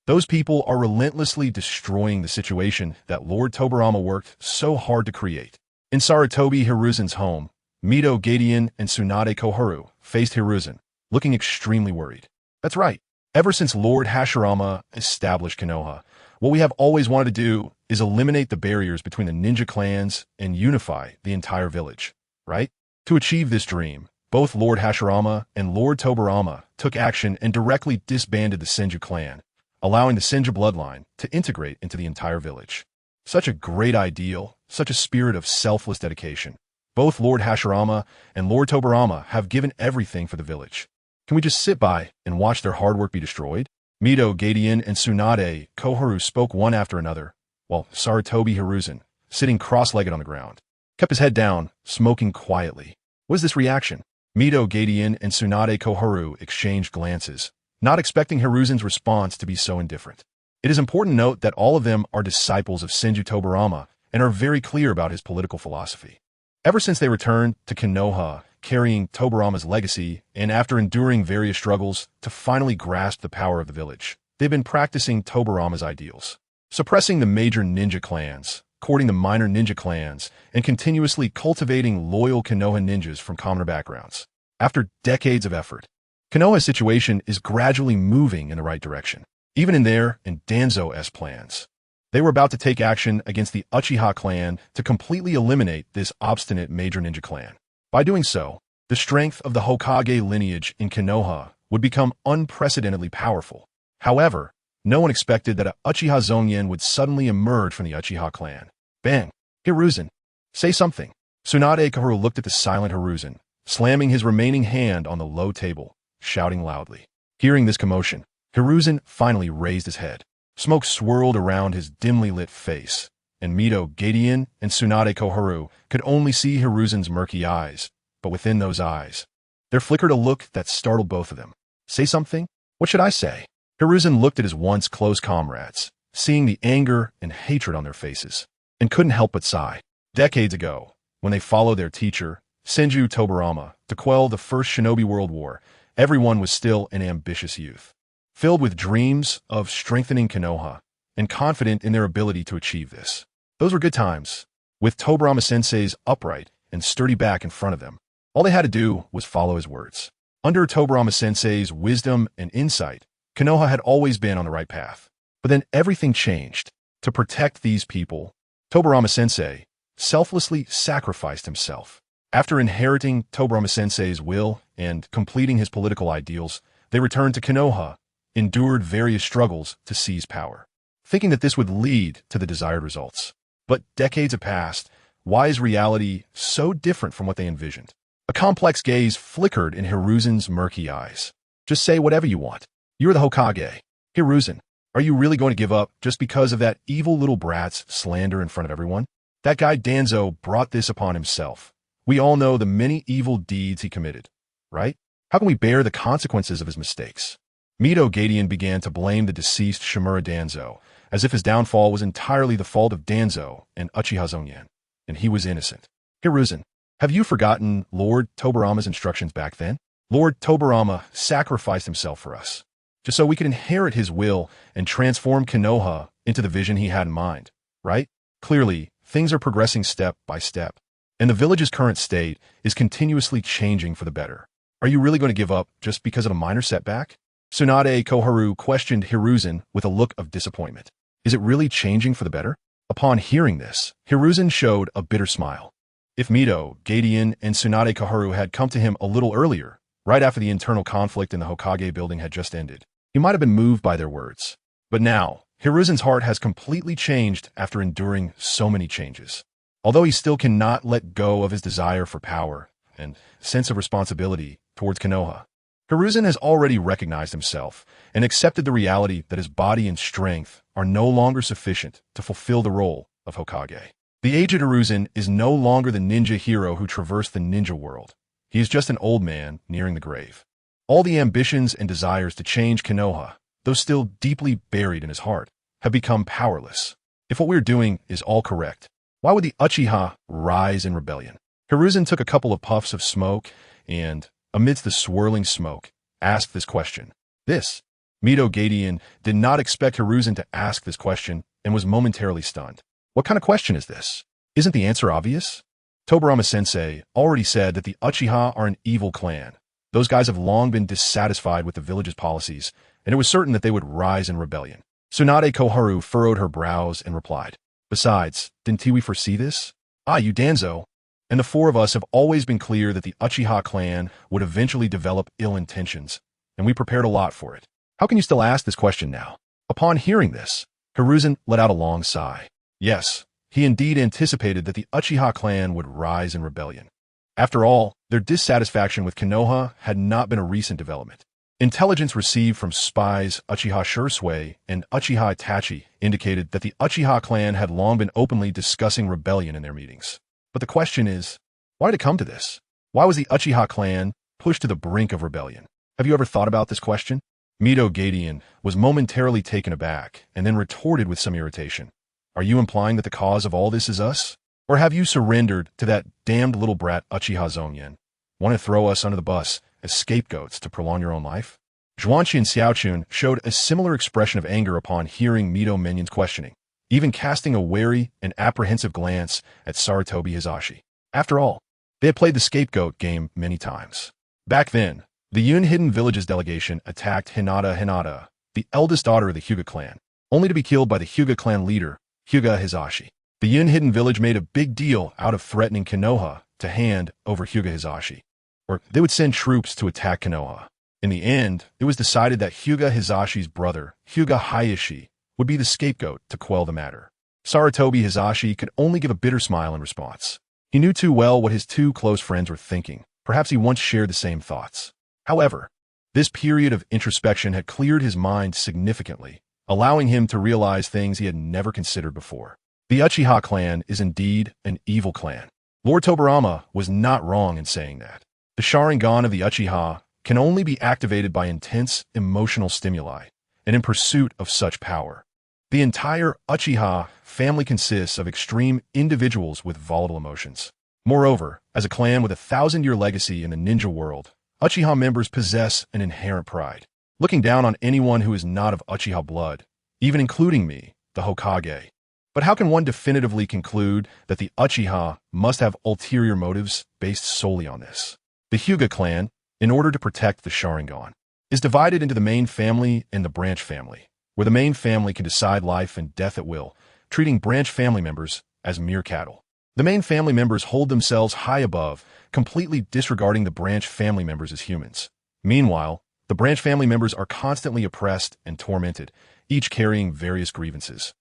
Those people are relentlessly destroying the situation that Lord Tobirama worked so hard to create. In Sarutobi Hiruzen's home, Mito Gate-in and Tsunade Koharu faced Hiruzen, looking extremely worried. That's right. Ever since Lord Hashirama established Konoha, what we have always wanted to do is eliminate the barriers between the ninja clans and unify the entire village, right? To achieve this dream, both Lord Hashirama and Lord Tobirama took action and directly disbanded the Senju clan, allowing the Senju bloodline to integrate into the entire village. Such a great ideal, such a spirit of selfless dedication. Both Lord Hashirama and Lord Tobarama have given everything for the village. Can we just sit by and watch their hard work be destroyed? Mito, Gadian, and Tsunade Koharu spoke one after another, while Sarutobi Hiruzen, sitting cross-legged on the ground, kept his head down, smoking quietly. What is this reaction? Mito, Gadian, and Tsunade Koharu exchanged glances, not expecting Hiruzen's response to be so indifferent. It is important to note that all of them are disciples of Senju Tobarama and are very clear about his political philosophy. Ever since they returned to Konoha, carrying Tobarama's legacy, and after enduring various struggles to finally grasp the power of the village, they've been practicing Tobarama's ideals, suppressing the major ninja clans, courting the minor ninja clans, and continuously cultivating loyal Konoha ninjas from commoner backgrounds. After decades of effort, Konoha's situation is gradually moving in the right direction, even in their and Danzo's plans. They were about to take action against the Uchiha clan to completely eliminate this obstinate major ninja clan. By doing so, the strength of the Hokage lineage in Konoha would become unprecedentedly powerful. However, no one expected that a Uchiha Zongyan would suddenly emerge from the Uchiha clan. Bang! Hiruzen, say something. Tsunade Koharu looked at the silent Hiruzen, slamming his remaining hand on the low table, shouting loudly. Hearing this commotion, Hiruzen finally raised his head. Smoke swirled around his dimly lit face, and Mito, Gadian, and Tsunade Koharu could only see Hiruzen's murky eyes, but within those eyes, there flickered a look that startled both of them. Say something? What should I say? Hiruzen looked at his once close comrades, seeing the anger and hatred on their faces, and couldn't help but sigh. Decades ago, when they followed their teacher, Senju Tobarama, to quell the First Shinobi World War, everyone was still an ambitious youth, filled with dreams of strengthening Konoha, and confident in their ability to achieve this. Those were good times, with Tobarama-sensei's upright and sturdy back in front of them. All they had to do was follow his words. Under Tobarama-sensei's wisdom and insight, Konoha had always been on the right path. But then everything changed. To protect these people, Tobarama-sensei selflessly sacrificed himself. After inheriting Tobarama-sensei's will and completing his political ideals, they returned to Konoha, endured various struggles to seize power, thinking that this would lead to the desired results. But decades have passed. Why is reality so different from what they envisioned? A complex gaze flickered in Hiruzen's murky eyes. Just say whatever you want. You're the Hokage. Hiruzen, are you really going to give up just because of that evil little brat's slander in front of everyone? That guy Danzo brought this upon himself. We all know the many evil deeds he committed, right? How can we bear the consequences of his mistakes? Mito Gadian began to blame the deceased Shimura Danzo, as if his downfall was entirely the fault of Danzo and Uchiha Zongyan, and he was innocent. Hiruzen, have you forgotten Lord Tobarama's instructions back then? Lord Tobarama sacrificed himself for us, just so we could inherit his will and transform Konoha into the vision he had in mind, right? Clearly, things are progressing step by step, and the village's current state is continuously changing for the better. Are you really going to give up just because of a minor setback? Tsunade Koharu questioned Hiruzen with a look of disappointment. Is it really changing for the better? Upon hearing this, Hiruzen showed a bitter smile. If Mito, Gadian, and Tsunade Koharu had come to him a little earlier, right after the internal conflict in the Hokage building had just ended, he might have been moved by their words. But now, Hiruzen's heart has completely changed after enduring so many changes. Although he still cannot let go of his desire for power and sense of responsibility towards Konoha, Hiruzen has already recognized himself and accepted the reality that his body and strength are no longer sufficient to fulfill the role of Hokage. The aged Hiruzen is no longer the ninja hero who traversed the ninja world. He is just an old man nearing the grave. All the ambitions and desires to change Konoha, though still deeply buried in his heart, have become powerless. If what we're doing is all correct, why would the Uchiha rise in rebellion? Hiruzen took a couple of puffs of smoke and, amidst the swirling smoke, asked this question. Mito Gadian did not expect Hiruzen to ask this question and was momentarily stunned. What kind of question is this? Isn't the answer obvious? Tobarama-sensei already said that the Uchiha are an evil clan. Those guys have long been dissatisfied with the village's policies, and it was certain that they would rise in rebellion. Tsunade Koharu furrowed her brows and replied, Besides, didn't we foresee this? You Danzo. And the four of us have always been clear that the Uchiha clan would eventually develop ill intentions, and we prepared a lot for it. How can you still ask this question now? Upon hearing this, Hiruzen let out a long sigh. Yes, he indeed anticipated that the Uchiha clan would rise in rebellion. After all, their dissatisfaction with Konoha had not been a recent development. Intelligence received from spies Uchiha Shursui and Uchiha Itachi indicated that the Uchiha clan had long been openly discussing rebellion in their meetings. But the question is, why did it come to this? Why was the Uchiha clan pushed to the brink of rebellion? Have you ever thought about this question? Mito Gadian was momentarily taken aback and then retorted with some irritation. Are you implying that the cause of all this is us? Or have you surrendered to that damned little brat Uchiha Zongyan? Want to throw us under the bus as scapegoats to prolong your own life? Zhuanqi and Xiaochun showed a similar expression of anger upon hearing Mito Minion's questioning, even casting a wary and apprehensive glance at Sarutobi Hizashi. After all, they had played the scapegoat game many times. Back then, the Yun Hidden Village's delegation attacked Hinata, the eldest daughter of the Hyuga clan, only to be killed by the Hyuga clan leader, Hyuga Hizashi. The Yun Hidden Village made a big deal out of threatening Konoha to hand over Hyuga Hizashi, or they would send troops to attack Konoha. In the end, it was decided that Hyuga Hizashi's brother, Hyuga Hayashi, would be the scapegoat to quell the matter. Sarutobi Hizashi could only give a bitter smile in response. He knew too well what his two close friends were thinking. Perhaps he once shared the same thoughts. However, this period of introspection had cleared his mind significantly, allowing him to realize things he had never considered before. The Uchiha clan is indeed an evil clan. Lord Tobirama was not wrong in saying that. The Sharingan of the Uchiha can only be activated by intense emotional stimuli, and in pursuit of such power. The entire Uchiha family consists of extreme individuals with volatile emotions. Moreover, as a clan with a 1,000-year legacy in the ninja world, Uchiha members possess an inherent pride, looking down on anyone who is not of Uchiha blood, even including me, the Hokage. But how can one definitively conclude that the Uchiha must have ulterior motives based solely on this? The Hyuga clan, in order to protect the Sharingan, is divided into the main family and the branch family, where the main family can decide life and death at will, treating branch family members as mere cattle. The main family members hold themselves high above, completely disregarding the branch family members as humans. Meanwhile, the branch family members are constantly oppressed and tormented, each carrying various grievances.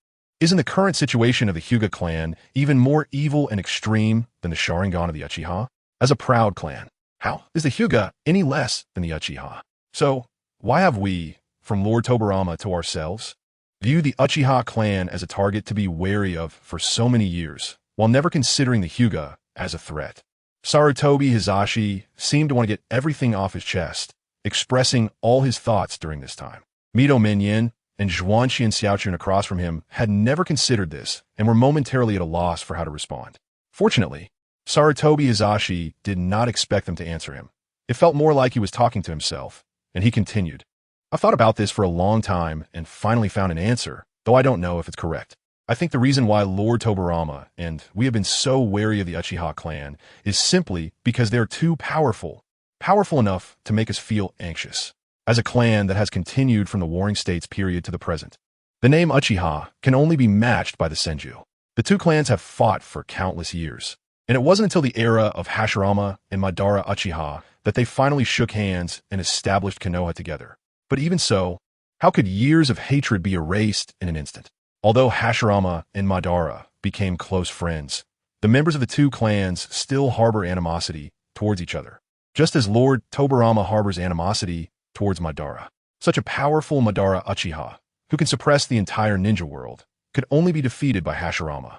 Isn't the current situation of the Hyuga clan even more evil and extreme than the Sharingan of the Uchiha? As a proud clan, how is the Hyuga any less than the Uchiha? So, why have we, from Lord Tobirama to ourselves, viewed the Uchiha clan as a target to be wary of for so many years, while never considering the Hyuga as a threat? Sarutobi Hizashi seemed to want to get everything off his chest, expressing all his thoughts during this time. Mito Minion and Zhuanqi and Xiaochun across from him had never considered this and were momentarily at a loss for how to respond. Fortunately, Sarutobi Hizashi did not expect them to answer him. It felt more like he was talking to himself, and he continued. I've thought about this for a long time and finally found an answer, though I don't know if it's correct. I think the reason why Lord Tobirama and we have been so wary of the Uchiha clan is simply because they're too powerful enough to make us feel anxious. As a clan that has continued from the Warring States period to the present, the name Uchiha can only be matched by the Senju. The two clans have fought for countless years, and it wasn't until the era of Hashirama and Madara Uchiha that they finally shook hands and established Konoha together. But even so, how could years of hatred be erased in an instant? Although Hashirama and Madara became close friends, the members of the two clans still harbor animosity towards each other, just as Lord Tobirama harbors animosity towards Madara. Such a powerful Madara Uchiha, who can suppress the entire ninja world, could only be defeated by Hashirama.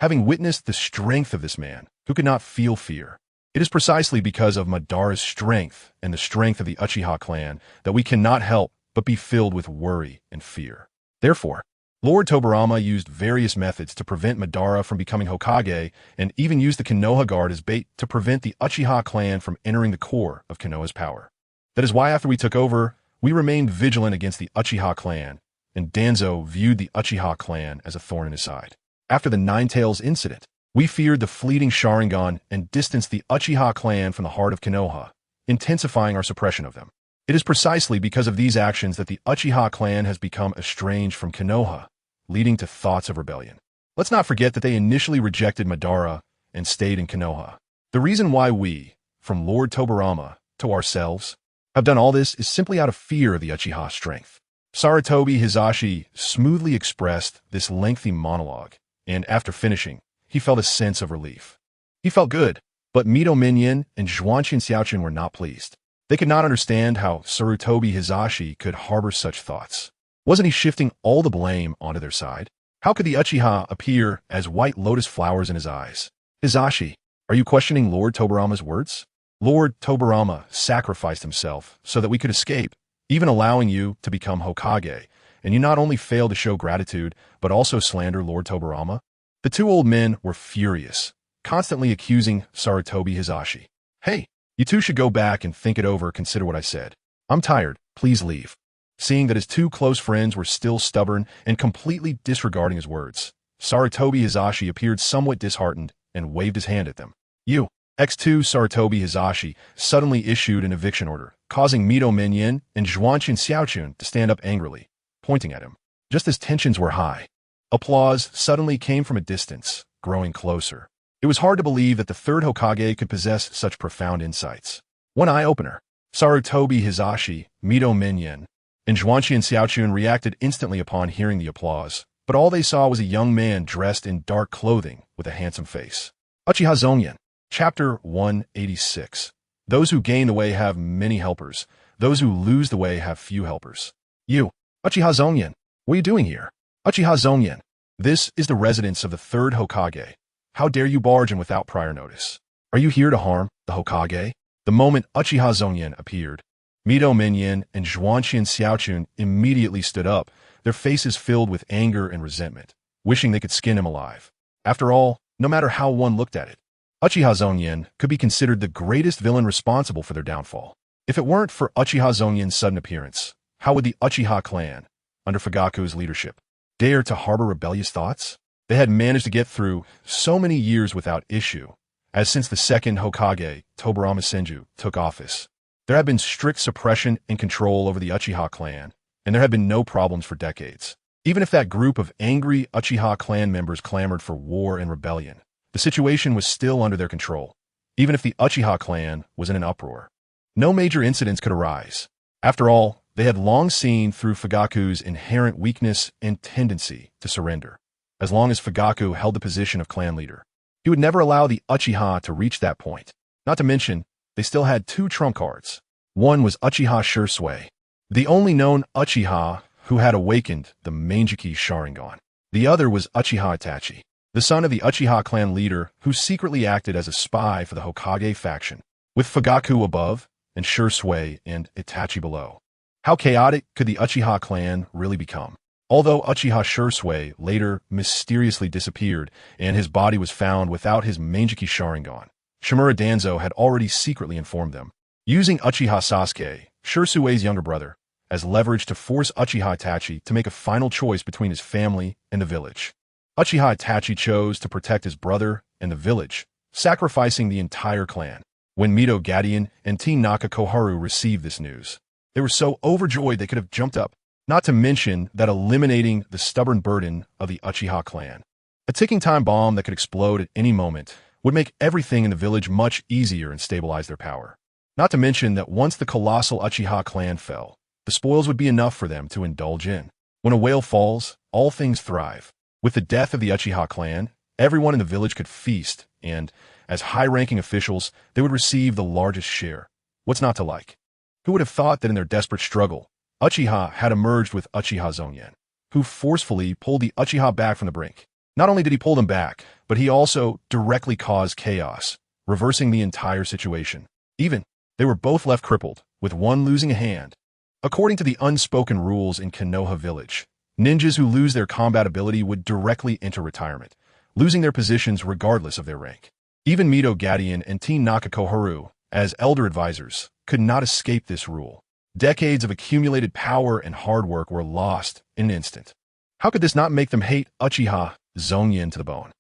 Having witnessed the strength of this man, who could not feel fear, it is precisely because of Madara's strength and the strength of the Uchiha clan that we cannot help but be filled with worry and fear. Therefore, Lord Tobirama used various methods to prevent Madara from becoming Hokage and even used the Konoha Guard as bait to prevent the Uchiha clan from entering the core of Konoha's power. That is why after we took over, we remained vigilant against the Uchiha clan, and Danzo viewed the Uchiha clan as a thorn in his side. After the Nine-Tails incident, we feared the fleeting Sharingan and distanced the Uchiha clan from the heart of Konoha, intensifying our suppression of them. It is precisely because of these actions that the Uchiha clan has become estranged from Konoha, leading to thoughts of rebellion. Let's not forget that they initially rejected Madara and stayed in Konoha. The reason why we, from Lord Tobirama to ourselves, have done all this is simply out of fear of the Uchiha strength. Sarutobi Hizashi smoothly expressed this lengthy monologue, and after finishing, he felt a sense of relief. He felt good, but Mito Minyan and Zhuanqin Xiaoqun were not pleased. They could not understand how Sarutobi Hizashi could harbor such thoughts. Wasn't he shifting all the blame onto their side? How could the Uchiha appear as white lotus flowers in his eyes? Hizashi, are you questioning Lord Tobarama's words? Lord Tobarama sacrificed himself so that we could escape, even allowing you to become Hokage, and you not only failed to show gratitude, but also slander Lord Tobarama? The two old men were furious, constantly accusing Sarutobi Hizashi. Hey, you two should go back and think it over, consider what I said. I'm tired, please leave. Seeing that his two close friends were still stubborn and completely disregarding his words, Sarutobi Hizashi appeared somewhat disheartened and waved his hand at them. You, X2 Sarutobi Hizashi suddenly issued an eviction order, causing Mito Minyan and Zhuanqin Xiaoqun to stand up angrily, pointing at him. Just as tensions were high, applause suddenly came from a distance, growing closer. It was hard to believe that the third Hokage could possess such profound insights. One eye-opener. Sarutobi Hizashi, Mito Minyan, and Zhuanqin Xiaoqun reacted instantly upon hearing the applause, but all they saw was a young man dressed in dark clothing with a handsome face. Uchiha Zongyan, Chapter 186. Those who gain the way have many helpers. Those who lose the way have few helpers. You, Uchiha Zongyan, what are you doing here? Uchiha Zongyan, this is the residence of the third Hokage. How dare you barge in without prior notice? Are you here to harm the Hokage? The moment Uchiha Zongyan appeared, Mito Minyan and Zhuanqin Xiaoqun immediately stood up, their faces filled with anger and resentment, wishing they could skin him alive. After all, no matter how one looked at it, Uchiha Zongyan could be considered the greatest villain responsible for their downfall. If it weren't for Uchiha Zongyan's sudden appearance, how would the Uchiha clan, under Fugaku's leadership, dare to harbor rebellious thoughts? They had managed to get through so many years without issue, as since the second Hokage, Tobarama Senju, took office. There had been strict suppression and control over the Uchiha clan, and there had been no problems for decades. Even if that group of angry Uchiha clan members clamored for war and rebellion, the situation was still under their control, even if the Uchiha clan was in an uproar. No major incidents could arise. After all, they had long seen through Fugaku's inherent weakness and tendency to surrender. As long as Fugaku held the position of clan leader, he would never allow the Uchiha to reach that point. Not to mention, they still had two trump cards. One was Uchiha Shursui, the only known Uchiha who had awakened the Manjiki Sharingan. The other was Uchiha Itachi, the son of the Uchiha clan leader who secretly acted as a spy for the Hokage faction, with Fugaku above and Shursui and Itachi below. How chaotic could the Uchiha clan really become? Although Uchiha Shursui later mysteriously disappeared and his body was found without his Manjiki Sharingan, Shimura Danzo had already secretly informed them, using Uchiha Sasuke, Shursui's younger brother, as leverage to force Uchiha Itachi to make a final choice between his family and the village. Uchiha Itachi chose to protect his brother and the village, sacrificing the entire clan. When Mito Gadian and Teen Naka Koharu received this news, they were so overjoyed they could have jumped up, not to mention that eliminating the stubborn burden of the Uchiha clan. A ticking time bomb that could explode at any moment would make everything in the village much easier and stabilize their power. Not to mention that once the colossal Uchiha clan fell, the spoils would be enough for them to indulge in. When a whale falls, all things thrive. With the death of the Uchiha clan, everyone in the village could feast, and, as high-ranking officials, they would receive the largest share. What's not to like? Who would have thought that in their desperate struggle, Uchiha had emerged with Uchiha Zongyan, who forcefully pulled the Uchiha back from the brink. Not only did he pull them back, but he also directly caused chaos, reversing the entire situation. Even, they were both left crippled, with one losing a hand. According to the unspoken rules in Konoha village, ninjas who lose their combat ability would directly enter retirement, losing their positions regardless of their rank. Even Mito Gadian and Teen Naka Koharu, as elder advisors, could not escape this rule. Decades of accumulated power and hard work were lost in an instant. How could this not make them hate Uchiha Zongyan to the bone?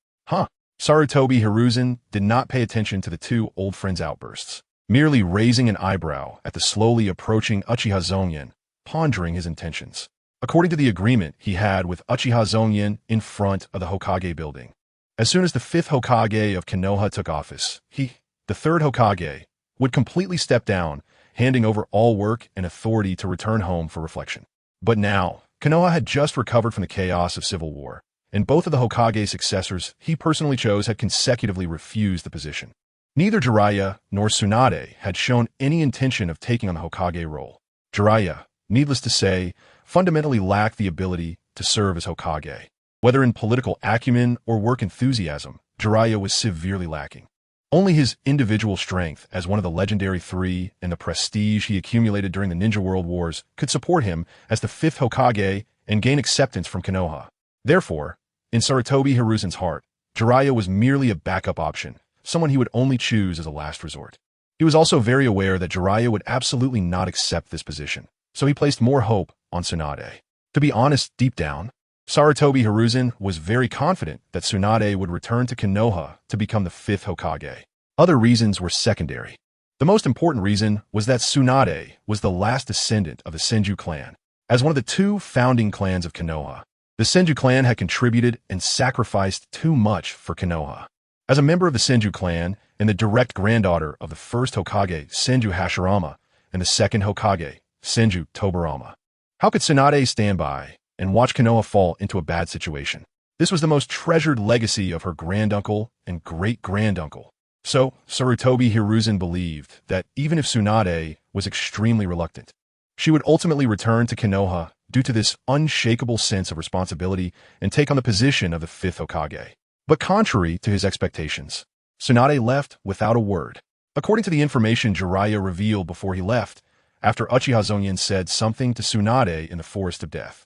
Sarutobi Hiruzen did not pay attention to the two old friends' outbursts, merely raising an eyebrow at the slowly approaching Uchiha Zongyan, pondering his intentions. According to the agreement he had with Uchiha Zongyan in front of the Hokage building, as soon as the fifth Hokage of Konoha took office, he, the third Hokage, would completely step down, handing over all work and authority to return home for reflection. But now, Konoha had just recovered from the chaos of civil war, and both of the Hokage successors he personally chose had consecutively refused the position. Neither Jiraiya nor Tsunade had shown any intention of taking on the Hokage role. Jiraiya, needless to say, fundamentally lacked the ability to serve as Hokage. Whether in political acumen or work enthusiasm, Jiraiya was severely lacking. Only his individual strength as one of the legendary three and the prestige he accumulated during the Ninja World Wars could support him as the fifth Hokage and gain acceptance from Konoha. Therefore, in Sarutobi Hiruzen's heart, Jiraiya was merely a backup option, someone he would only choose as a last resort. He was also very aware that Jiraiya would absolutely not accept this position, so he placed more hope on Tsunade. To be honest, deep down, Sarutobi Hiruzen was very confident that Tsunade would return to Konoha to become the fifth Hokage. Other reasons were secondary. The most important reason was that Tsunade was the last descendant of the Senju clan. As one of the two founding clans of Konoha, the Senju clan had contributed and sacrificed too much for Konoha. As a member of the Senju clan and the direct granddaughter of the first Hokage, Senju Hashirama, and the second Hokage, Senju Tobirama, how could Tsunade stand by and watch Konoha fall into a bad situation? This was the most treasured legacy of her granduncle and great-granduncle. So, Sarutobi Hiruzen believed that even if Tsunade was extremely reluctant, she would ultimately return to Konoha due to this unshakable sense of responsibility and take on the position of the fifth Hokage. But contrary to his expectations, Tsunade left without a word. According to the information Jiraiya revealed before he left, after Uchiha Zongyan said something to Tsunade in the Forest of Death,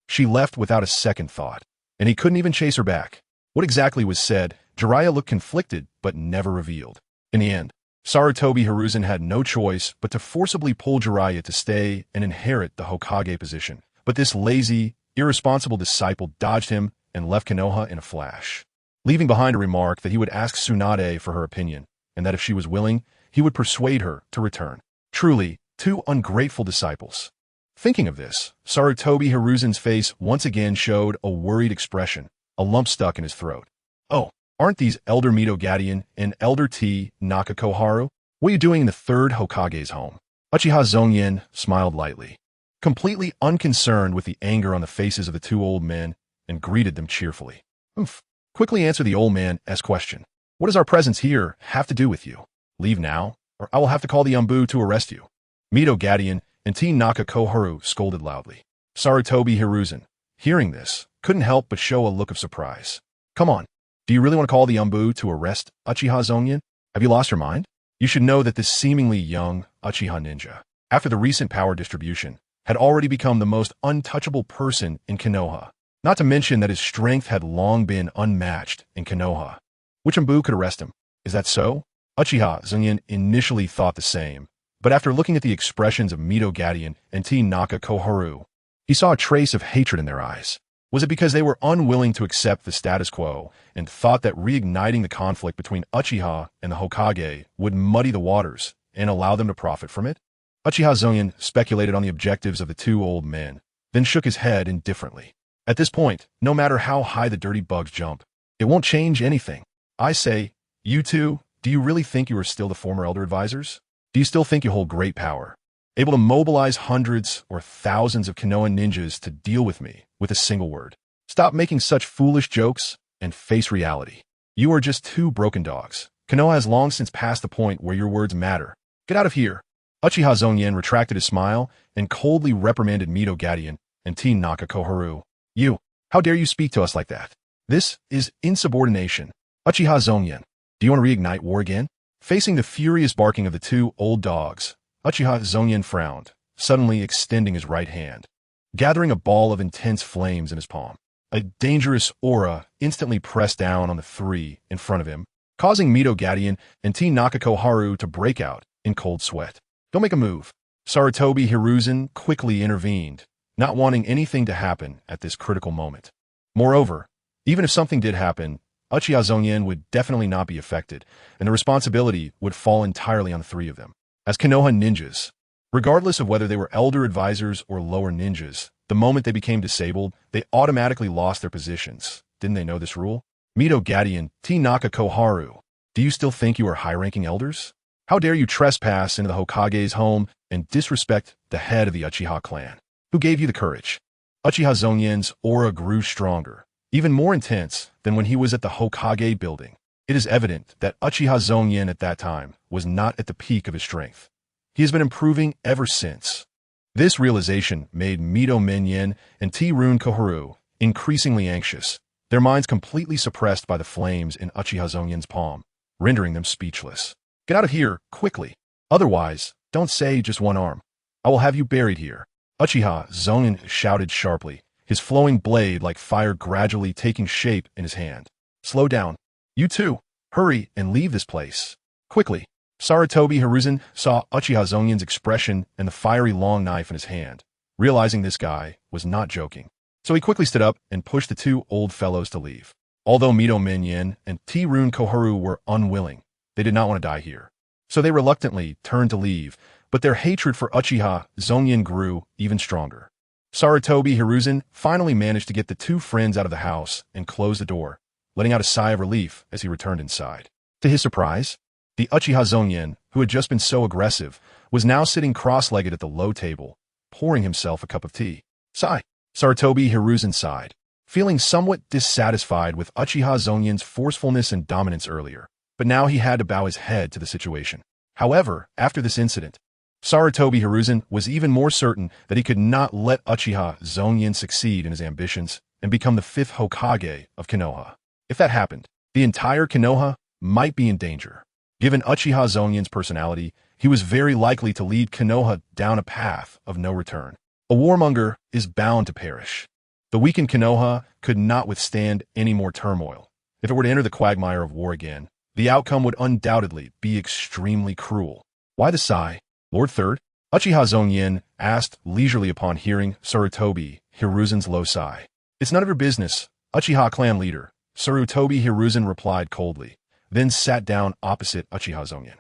she left without a second thought, and he couldn't even chase her back. What exactly was said, Jiraiya looked conflicted but never revealed. In the end, Sarutobi Hiruzen had no choice but to forcibly pull Jiraiya to stay and inherit the Hokage position. But this lazy, irresponsible disciple dodged him and left Konoha in a flash, leaving behind a remark that he would ask Tsunade for her opinion, and that if she was willing, he would persuade her to return. Truly, two ungrateful disciples. Thinking of this, Sarutobi Hiruzen's face once again showed a worried expression, a lump stuck in his throat. Oh, aren't these Elder Midogadian and Elder T Nakakoharu? What are you doing in the third Hokage's home? Uchiha Zongyan smiled lightly, completely unconcerned with the anger on the faces of the two old men, and greeted them cheerfully. Quickly answer the old man's question. What does our presence here have to do with you? Leave now, or I will have to call the Umbu to arrest you. Midogadian and T Nakakoharu scolded loudly. Sarutobi Hiruzen, hearing this, couldn't help but show a look of surprise. Come on, do you really want to call the Umbu to arrest Uchiha Zongyan? Have you lost your mind? You should know that this seemingly young Uchiha ninja, after the recent power distribution, had already become the most untouchable person in Konoha. Not to mention that his strength had long been unmatched in Konoha. Which Umbu could arrest him? Is that so? Uchiha Zongyan initially thought the same, but after looking at the expressions of Midogadian and T Nakakoharu, he saw a trace of hatred in their eyes. Was it because they were unwilling to accept the status quo and thought that reigniting the conflict between Uchiha and the Hokage would muddy the waters and allow them to profit from it? Uchiha Zongyan speculated on the objectives of the two old men, then shook his head indifferently. At this point, no matter how high the dirty bugs jump, it won't change anything. I say, you two, do you really think you are still the former elder advisors? Do you still think you hold great power, able to mobilize hundreds or thousands of Konoha ninjas to deal with me with a single word? Stop making such foolish jokes and face reality. You are just two broken dogs. Konoha has long since passed the point where your words matter. Get out of here. Uchiha Zongyan retracted his smile and coldly reprimanded Midogadian and T Nakakoharu. You, how dare you speak to us like that? This is insubordination. Uchiha Zongyan, do you want to reignite war again? Facing the furious barking of the two old dogs, Uchiha Zongyan frowned, suddenly extending his right hand, gathering a ball of intense flames in his palm. A dangerous aura instantly pressed down on the three in front of him, causing Midogadian and T Nakakoharu to break out in cold sweat. Don't make a move. Sarutobi Hiruzen quickly intervened, not wanting anything to happen at this critical moment. Moreover, even if something did happen, Uchiha Zongyan would definitely not be affected, and the responsibility would fall entirely on the three of them. As Konoha ninjas, regardless of whether they were elder advisors or lower ninjas, the moment they became disabled, they automatically lost their positions. Didn't they know this rule? Midogadian, T Nakakoharu, do you still think you are high-ranking elders? How dare you trespass into the Hokage's home and disrespect the head of the Uchiha clan? Who gave you the courage? Uchiha Zongyan's aura grew stronger, even more intense than when he was at the Hokage building. It is evident that Uchiha Zongyan at that time was not at the peak of his strength. He has been improving ever since. This realization made Mito Minyin and T-Rune Koharu increasingly anxious, their minds completely suppressed by the flames in Uchiha Zongyan's palm, rendering them speechless. Get out of here, quickly. Otherwise, don't say just one arm. I will have you buried here. Uchiha Zongyan shouted sharply, his flowing blade like fire gradually taking shape in his hand. Slow down. You too. Hurry and leave this place. Quickly. Sarutobi Hiruzen saw Uchiha Zongyan's expression and the fiery long knife in his hand, realizing this guy was not joking. So he quickly stood up and pushed the two old fellows to leave. Although Mito Minyin and T-Rune Koharu were unwilling, they did not want to die here. So they reluctantly turned to leave, but their hatred for Uchiha Zongyan grew even stronger. Sarutobi Hiruzen finally managed to get the two friends out of the house and close the door, letting out a sigh of relief as he returned inside. To his surprise, the Uchiha Zongyan, who had just been so aggressive, was now sitting cross-legged at the low table, pouring himself a cup of tea. Sigh. Sarutobi Hiruzen sighed, feeling somewhat dissatisfied with Uchiha Zongyan's forcefulness and dominance earlier, but now he had to bow his head to the situation. However, after this incident, Sarutobi Hiruzen was even more certain that he could not let Uchiha Zongyan succeed in his ambitions and become the fifth Hokage of Konoha. If that happened, the entire Konoha might be in danger. Given Uchiha Zongyan's personality, he was very likely to lead Konoha down a path of no return. A warmonger is bound to perish. The weakened Konoha could not withstand any more turmoil. If it were to enter the quagmire of war again, the outcome would undoubtedly be extremely cruel. Why the sigh? Lord Third? Uchiha Zongyan asked leisurely upon hearing Sarutobi Hiruzen's low sigh. It's none of your business, Uchiha clan leader, Sarutobi Hiruzen replied coldly, then sat down opposite Uchiha Zongyan.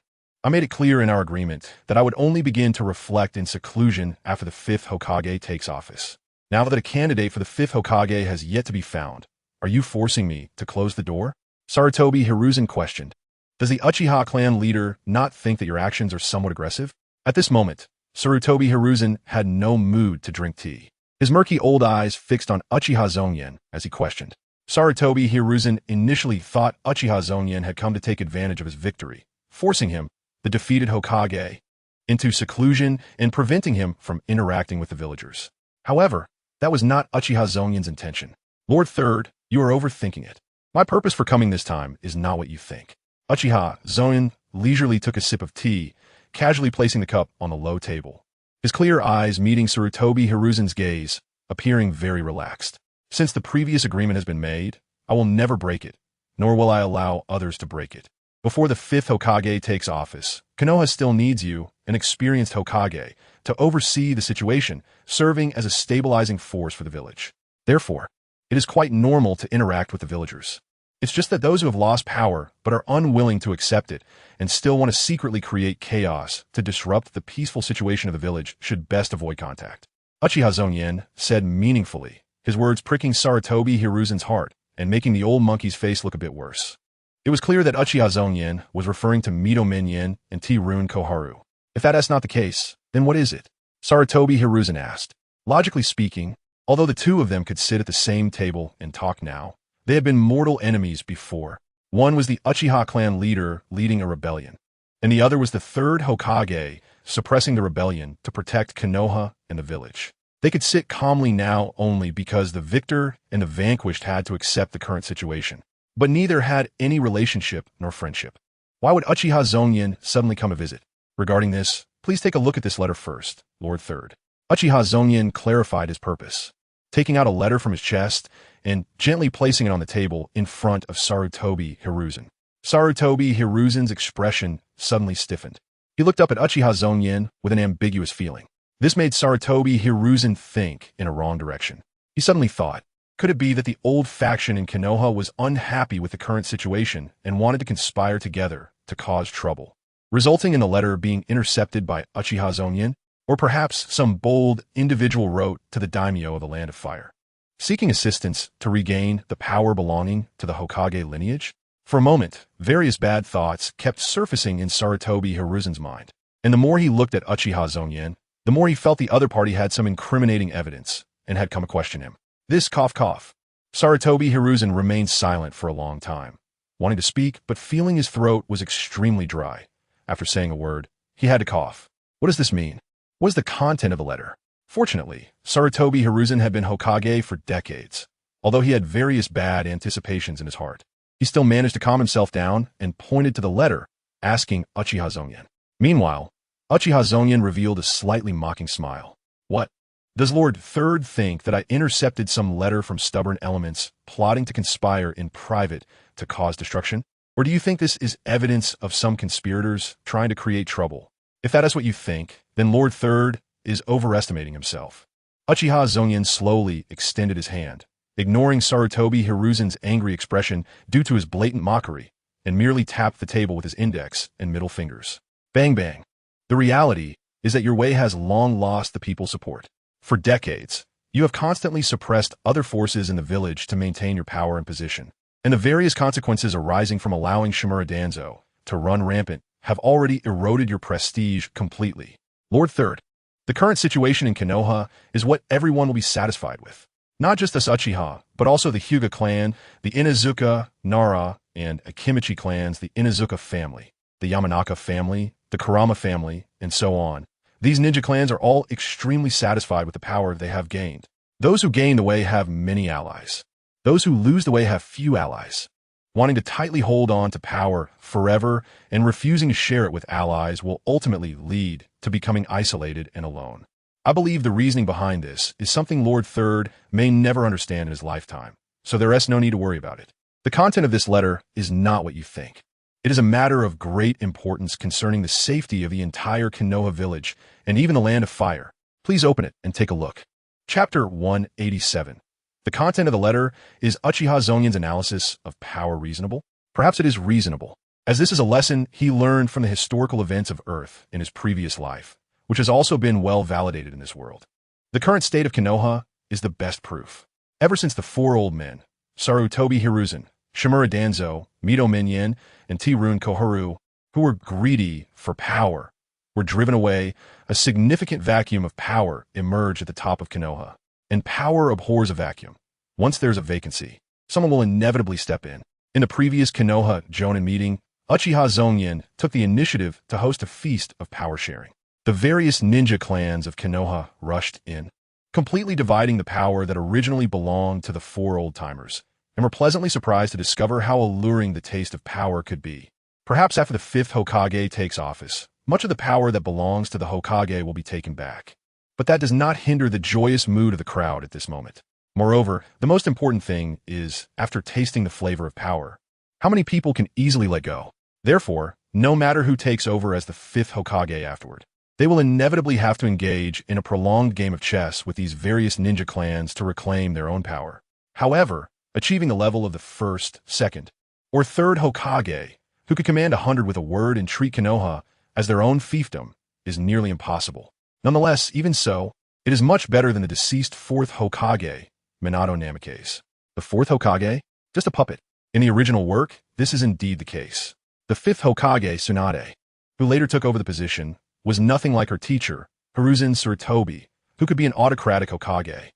I made it clear in our agreement that I would only begin to reflect in seclusion after the fifth Hokage takes office. Now that a candidate for the fifth Hokage has yet to be found, are you forcing me to close the door? Sarutobi Hiruzen questioned. Does the Uchiha clan leader not think that your actions are somewhat aggressive? At this moment, Sarutobi Hiruzen had no mood to drink tea. His murky old eyes fixed on Uchiha Zongyan as he questioned. Sarutobi Hiruzen initially thought Uchiha Zongyan had come to take advantage of his victory, forcing him, the defeated Hokage, into seclusion and preventing him from interacting with the villagers. However, that was not Uchiha Zongyan's intention. Lord Third, you are overthinking it. My purpose for coming this time is not what you think. Uchiha Zongyan leisurely took a sip of tea, casually placing the cup on the low table. His clear eyes meeting Sarutobi Hiruzen's gaze, appearing very relaxed. Since the previous agreement has been made, I will never break it, nor will I allow others to break it. Before the fifth Hokage takes office, Konoha still needs you, an experienced Hokage, to oversee the situation, serving as a stabilizing force for the village. Therefore, it is quite normal to interact with the villagers. It's just that those who have lost power but are unwilling to accept it and still want to secretly create chaos to disrupt the peaceful situation of the village should best avoid contact. Uchiha Zongyan said meaningfully, his words pricking Sarutobi Hiruzen's heart and making the old monkey's face look a bit worse. It was clear that Uchiha Zongyan was referring to Mito Minyin and T-Rune Koharu. If that is not the case, then what is it? Sarutobi Hiruzen asked. Logically speaking, although the two of them could sit at the same table and talk now, they had been mortal enemies before. One was the Uchiha clan leader leading a rebellion, and the other was the third Hokage suppressing the rebellion to protect Konoha and the village. They could sit calmly now only because the victor and the vanquished had to accept the current situation. But neither had any relationship nor friendship. Why would Uchiha Zongyan suddenly come to visit? Regarding this, please take a look at this letter first, Lord Third. Uchiha Zongyan clarified his purpose, taking out a letter from his chest and gently placing it on the table in front of Sarutobi Hiruzen. Sarutobi Hiruzen's expression suddenly stiffened. He looked up at Uchiha Zongyan with an ambiguous feeling. This made Sarutobi Hiruzen think in a wrong direction. He suddenly thought, could it be that the old faction in Konoha was unhappy with the current situation and wanted to conspire together to cause trouble, resulting in the letter being intercepted by Uchiha Zongyan? Or perhaps some bold individual wrote to the daimyo of the Land of Fire, seeking assistance to regain the power belonging to the Hokage lineage? For a moment, various bad thoughts kept surfacing in Sarutobi Hiruzen's mind, and the more he looked at Uchiha Zongyan, the more he felt the other party had some incriminating evidence and had come to question him. This cough cough. Sarutobi Hiruzen remained silent for a long time, wanting to speak, but feeling his throat was extremely dry. After saying a word, he had to cough. What does this mean? What is the content of the letter? Fortunately, Sarutobi Hiruzen had been Hokage for decades. Although he had various bad anticipations in his heart, he still managed to calm himself down and pointed to the letter, asking Uchiha Zongyan. Meanwhile, Uchiha Zongyan revealed a slightly mocking smile. What? Does Lord Third think that I intercepted some letter from stubborn elements plotting to conspire in private to cause destruction? Or do you think this is evidence of some conspirators trying to create trouble? If that is what you think, then Lord Third is overestimating himself. Uchiha Zongyan slowly extended his hand, ignoring Sarutobi Hiruzen's angry expression due to his blatant mockery, and merely tapped the table with his index and middle fingers. Bang bang. The reality is that your way has long lost the people's support. For decades, you have constantly suppressed other forces in the village to maintain your power and position, and the various consequences arising from allowing Shimura Danzo to run rampant have already eroded your prestige completely. Lord Third, the current situation in Konoha is what everyone will be satisfied with. Not just us Uchiha, but also the Hyuga clan, the Inazuka, Nara, and Akimichi clans, the Inazuka family, the Yamanaka family, the Kurama family, and so on. These ninja clans are all extremely satisfied with the power they have gained. Those who gain the way have many allies. Those who lose the way have few allies. Wanting to tightly hold on to power forever and refusing to share it with allies will ultimately lead to becoming isolated and alone. I believe the reasoning behind this is something Lord Third may never understand in his lifetime, so there is no need to worry about it. The content of this letter is not what you think. It is a matter of great importance concerning the safety of the entire Konoha village and even the Land of Fire. Please open it and take a look. Chapter 187. The content of the letter is Uchiha Zongyan's analysis of power reasonable? Perhaps it is reasonable, as this is a lesson he learned from the historical events of Earth in his previous life, which has also been well validated in this world. The current state of Konoha is the best proof. Ever since the four old men, Sarutobi Hiruzen, Shimura Danzo, Mito Minyen, and T-Rune Koharu, who were greedy for power, were driven away, a significant vacuum of power emerged at the top of Konoha. And power abhors a vacuum. Once there's a vacancy, someone will inevitably step in. In the previous Konoha Jonin meeting, Uchiha Zongyan took the initiative to host a feast of power sharing. The various ninja clans of Konoha rushed in, completely dividing the power that originally belonged to the four old-timers, and were pleasantly surprised to discover how alluring the taste of power could be. Perhaps after the fifth Hokage takes office, much of the power that belongs to the Hokage will be taken back. But that does not hinder the joyous mood of the crowd at this moment. Moreover, the most important thing is, after tasting the flavor of power, how many people can easily let go? Therefore, no matter who takes over as the fifth Hokage afterward, they will inevitably have to engage in a prolonged game of chess with these various ninja clans to reclaim their own power. However, achieving the level of the first, second, or third Hokage, who could command 100 with a word and treat Konoha as their own fiefdom, is nearly impossible. Nonetheless, even so, it is much better than the deceased fourth Hokage, Minato Namikaze. The fourth Hokage? Just a puppet. In the original work, this is indeed the case. The fifth Hokage, Tsunade, who later took over the position, was nothing like her teacher, Hiruzen Sarutobi, who could be an autocratic Hokage.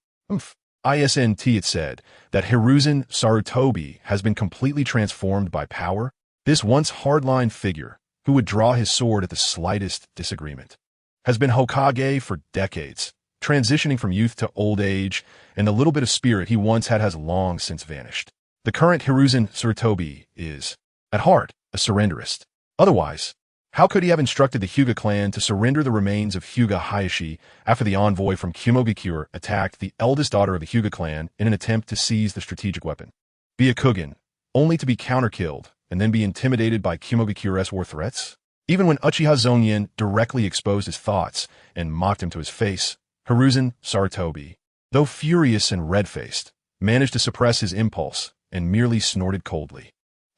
ISNT it said that Hiruzen Sarutobi has been completely transformed by power. This once hardline figure, who would draw his sword at the slightest disagreement, has been Hokage for decades, transitioning from youth to old age, and the little bit of spirit he once had has long since vanished. The current Hiruzen Sarutobi is, at heart, a surrenderist. Otherwise, how could he have instructed the Hyuga clan to surrender the remains of Hyuga Hayashi after the envoy from Kumogakure attacked the eldest daughter of the Hyuga clan in an attempt to seize the strategic weapon? Byakugan, only to be counter-killed and then be intimidated by Kumogakure's war threats? Even when Uchiha Zongyan directly exposed his thoughts and mocked him to his face, Hiruzen Sarutobi, though furious and red-faced, managed to suppress his impulse and merely snorted coldly.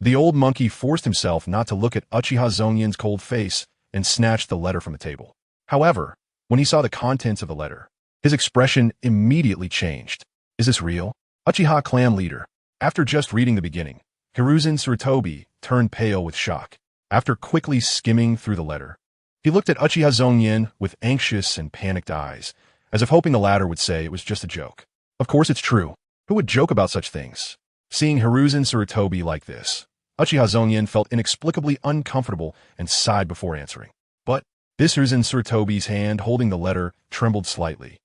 The old monkey forced himself not to look at Uchiha Zongyan's cold face and snatched the letter from the table. However, when he saw the contents of the letter, his expression immediately changed. Is this real? Uchiha clan leader. After just reading the beginning, Hiruzen Sarutobi turned pale with shock. After quickly skimming through the letter, He looked at Uchiha Zongyan with anxious and panicked eyes, as if hoping the latter would say it was just a joke. Of course it's true. Who would joke about such things? Seeing Hiruzen Tsurutobi like this, Uchiha Zongyan felt inexplicably uncomfortable and sighed before answering. But this Hiruzen Tsurutobi's hand holding the letter trembled slightly,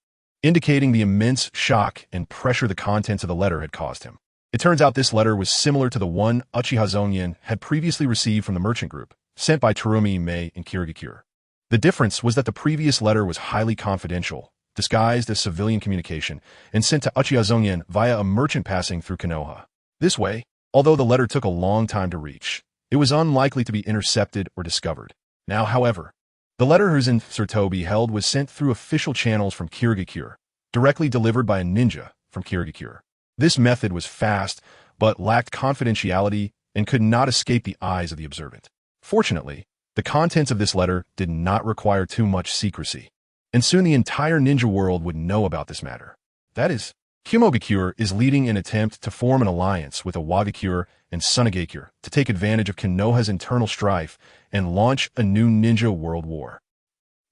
indicating the immense shock and pressure the contents of the letter had caused him. It turns out this letter was similar to the one Uchiha Zongyan had previously received from the merchant group, sent by Terumi, Mei, and Kirigakure. The difference was that the previous letter was highly confidential, disguised as civilian communication, and sent to Uchiha Zongyan via a merchant passing through Konoha. This way, although the letter took a long time to reach, it was unlikely to be intercepted or discovered. Now, however, the letter Hiruzen Tsurutobi held was sent through official channels from Kirigakure, directly delivered by a ninja from Kirigakure. This method was fast, but lacked confidentiality and could not escape the eyes of the observant. Fortunately, the contents of this letter did not require too much secrecy, and soon the entire ninja world would know about this matter. That is, Kumogakure is leading an attempt to form an alliance with Iwagakure and Sunagakure to take advantage of Konoha's internal strife and launch a new ninja world war.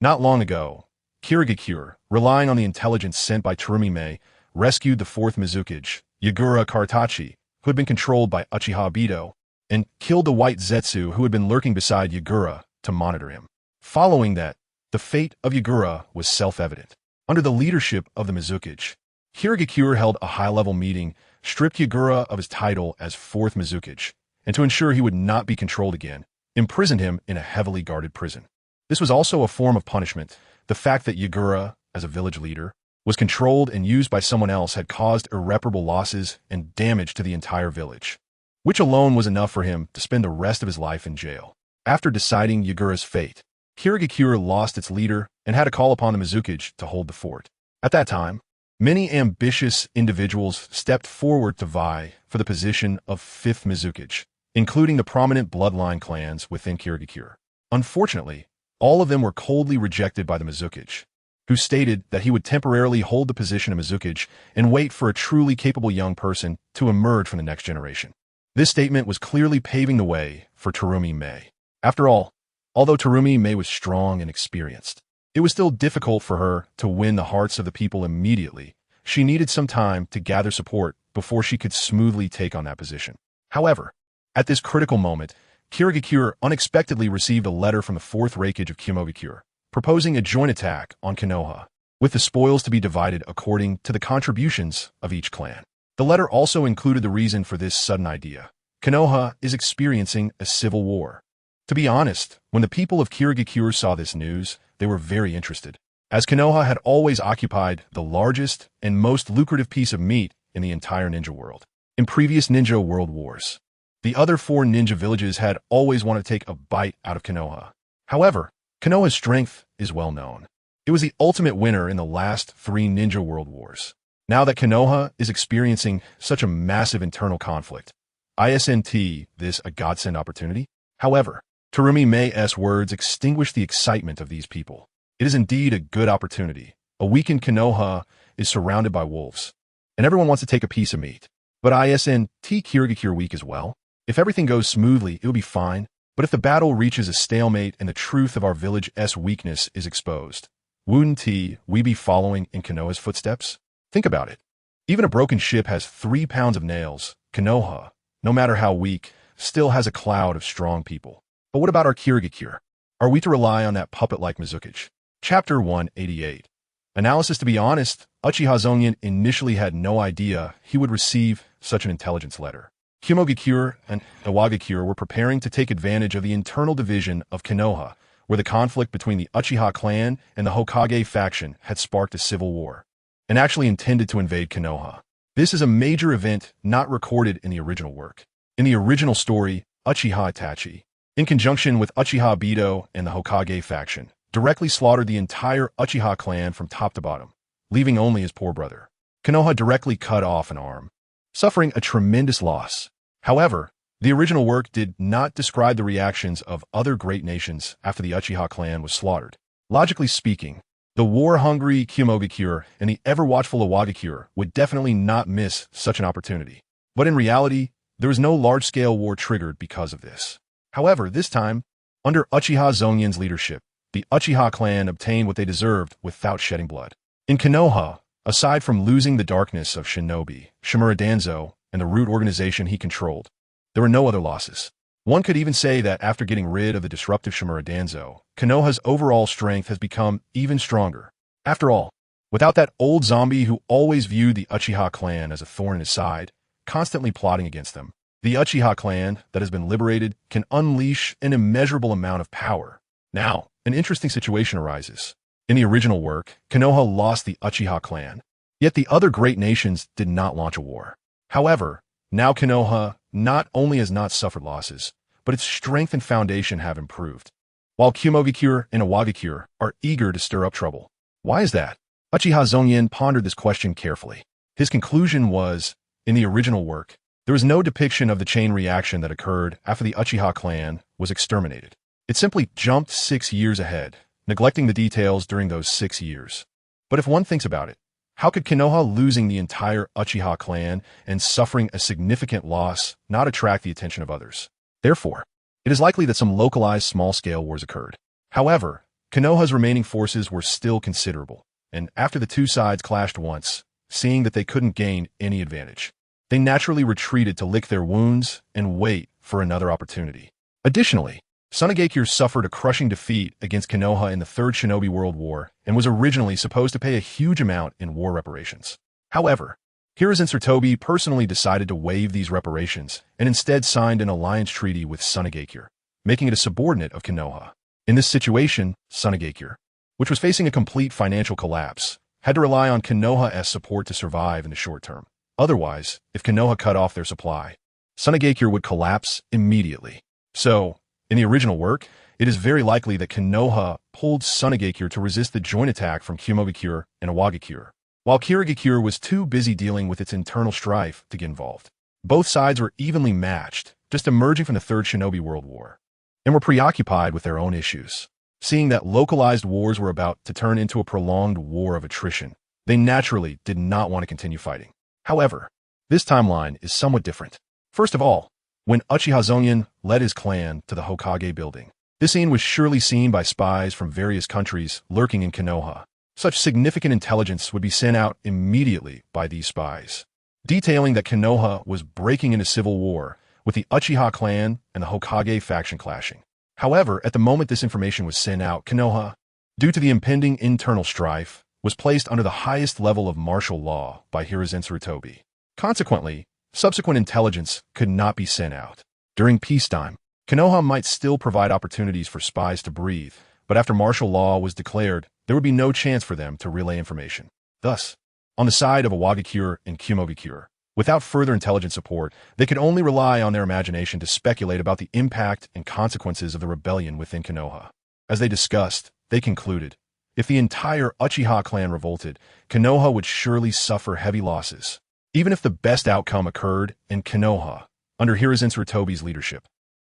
Not long ago, Kirigakure, relying on the intelligence sent by Terumi Mei, rescued the fourth Mizukage, Yagura Kartachi, who had been controlled by Uchiha Obito, and killed the white Zetsu who had been lurking beside Yagura to monitor him. Following that, the fate of Yagura was self-evident. Under the leadership of the Mizukage, Kirigakure held a high-level meeting, stripped Yagura of his title as fourth Mizukage, and to ensure he would not be controlled again, imprisoned him in a heavily guarded prison. This was also a form of punishment. The fact that Yagura, as a village leader, was controlled and used by someone else had caused irreparable losses and damage to the entire village, which alone was enough for him to spend the rest of his life in jail. After deciding Yagura's fate, Kirigakure lost its leader and had to call upon the Mizukage to hold the fort. At that time, many ambitious individuals stepped forward to vie for the position of fifth Mizukage, including the prominent bloodline clans within Kirigakure. Unfortunately, all of them were coldly rejected by the Mizukage, who stated that he would temporarily hold the position of Mizukage and wait for a truly capable young person to emerge from the next generation. This statement was clearly paving the way for Terumi Mei. After all, although Terumi Mei was strong and experienced, it was still difficult for her to win the hearts of the people immediately. She needed some time to gather support before she could smoothly take on that position. However, at this critical moment, Kirigakure unexpectedly received a letter from the fourth Raikage of Kumogakure, proposing a joint attack on Konoha, with the spoils to be divided according to the contributions of each clan. The letter also included the reason for this sudden idea. Konoha is experiencing a civil war. To be honest, when the people of Kirigakure saw this news, they were very interested, as Konoha had always occupied the largest and most lucrative piece of meat in the entire ninja world. In previous ninja world wars, the other four ninja villages had always wanted to take a bite out of Konoha. However, Konoha's strength is well known. It was the ultimate winner in the last three ninja world wars. Now that Konoha is experiencing such a massive internal conflict, isn't this a godsend opportunity? However, Terumi Mei's words extinguish the excitement of these people. It is indeed a good opportunity. A weakened Konoha is surrounded by wolves, and everyone wants to take a piece of meat. But isn't Kirigakure weak as well? If everything goes smoothly, it will be fine. But if the battle reaches a stalemate and the truth of our village's weakness is exposed, wouldn't we be following in Konoha's footsteps? Think about it. Even a broken ship has 3 pounds of nails. Konoha, no matter how weak, still has a cloud of strong people. But what about our Kirigakure? Are we to rely on that puppet-like Mizukage? Chapter 188. Analysis. To be honest, Uchiha Zongyan initially had no idea he would receive such an intelligence letter. Kumogakure and Iwagakure were preparing to take advantage of the internal division of Konoha, where the conflict between the Uchiha clan and the Hokage faction had sparked a civil war, and actually intended to invade Konoha. This is a major event not recorded in the original work. In the original story, Uchiha Itachi, in conjunction with Uchiha Obito and the Hokage faction, directly slaughtered the entire Uchiha clan from top to bottom, leaving only his poor brother. Konoha directly cut off an arm, suffering a tremendous loss. However, the original work did not describe the reactions of other great nations after the Uchiha clan was slaughtered. Logically speaking, the war-hungry Kumogakure and the ever-watchful Iwagakure would definitely not miss such an opportunity. But in reality, there was no large-scale war triggered because of this. However, this time, under Uchiha Zongyan's leadership, the Uchiha clan obtained what they deserved without shedding blood. In Konoha, aside from losing the darkness of Shinobi, Shimura Danzo, and the root organization he controlled, there were no other losses. One could even say that after getting rid of the disruptive Shimura Danzo, Konoha's overall strength has become even stronger. After all, without that old zombie who always viewed the Uchiha clan as a thorn in his side, constantly plotting against them, the Uchiha clan that has been liberated can unleash an immeasurable amount of power. Now, an interesting situation arises. In the original work, Konoha lost the Uchiha clan, yet the other great nations did not launch a war. However, now Konoha not only has not suffered losses, but its strength and foundation have improved, while Kumogakure and Awagakure are eager to stir up trouble. Why is that? Uchiha Zongyan pondered this question carefully. His conclusion was, in the original work, there was no depiction of the chain reaction that occurred after the Uchiha clan was exterminated. It simply jumped 6 years ahead, neglecting the details during those 6 years. But if one thinks about it, how could Konoha losing the entire Uchiha clan and suffering a significant loss not attract the attention of others? Therefore, it is likely that some localized small-scale wars occurred. However, Konoha's remaining forces were still considerable, and after the two sides clashed once, seeing that they couldn't gain any advantage, they naturally retreated to lick their wounds and wait for another opportunity. Additionally, Sunagakure suffered a crushing defeat against Konoha in the Third Shinobi World War and was originally supposed to pay a huge amount in war reparations. However, Hiruzen Sarutobi personally decided to waive these reparations and instead signed an alliance treaty with Sunagakure, making it a subordinate of Konoha. In this situation, Sunagakure, which was facing a complete financial collapse, had to rely on Konoha's support to survive in the short term. Otherwise, if Konoha cut off their supply, Sunagakure would collapse immediately. So, in the original work, it is very likely that Konoha pulled Sunagakure to resist the joint attack from Kumogakure and Awagakure, while Kirigakure was too busy dealing with its internal strife to get involved. Both sides were evenly matched, just emerging from the Third Shinobi World War, and were preoccupied with their own issues. Seeing that localized wars were about to turn into a prolonged war of attrition, they naturally did not want to continue fighting. However, this timeline is somewhat different. First of all, when Uchiha Zongyan led his clan to the Hokage building, this scene was surely seen by spies from various countries lurking in Konoha. Such significant intelligence would be sent out immediately by these spies, detailing that Konoha was breaking into civil war with the Uchiha clan and the Hokage faction clashing. However, at the moment this information was sent out, Konoha, due to the impending internal strife, was placed under the highest level of martial law by Hiruzen Sarutobi. Consequently, subsequent intelligence could not be sent out. During peacetime, Konoha might still provide opportunities for spies to breathe, but after martial law was declared, there would be no chance for them to relay information. Thus, on the side of Awagakure and Kumogakure, without further intelligence support, they could only rely on their imagination to speculate about the impact and consequences of the rebellion within Konoha. As they discussed, they concluded, if the entire Uchiha clan revolted, Konoha would surely suffer heavy losses. Even if the best outcome occurred and Konoha, under Hiruzen Sarutobi's leadership,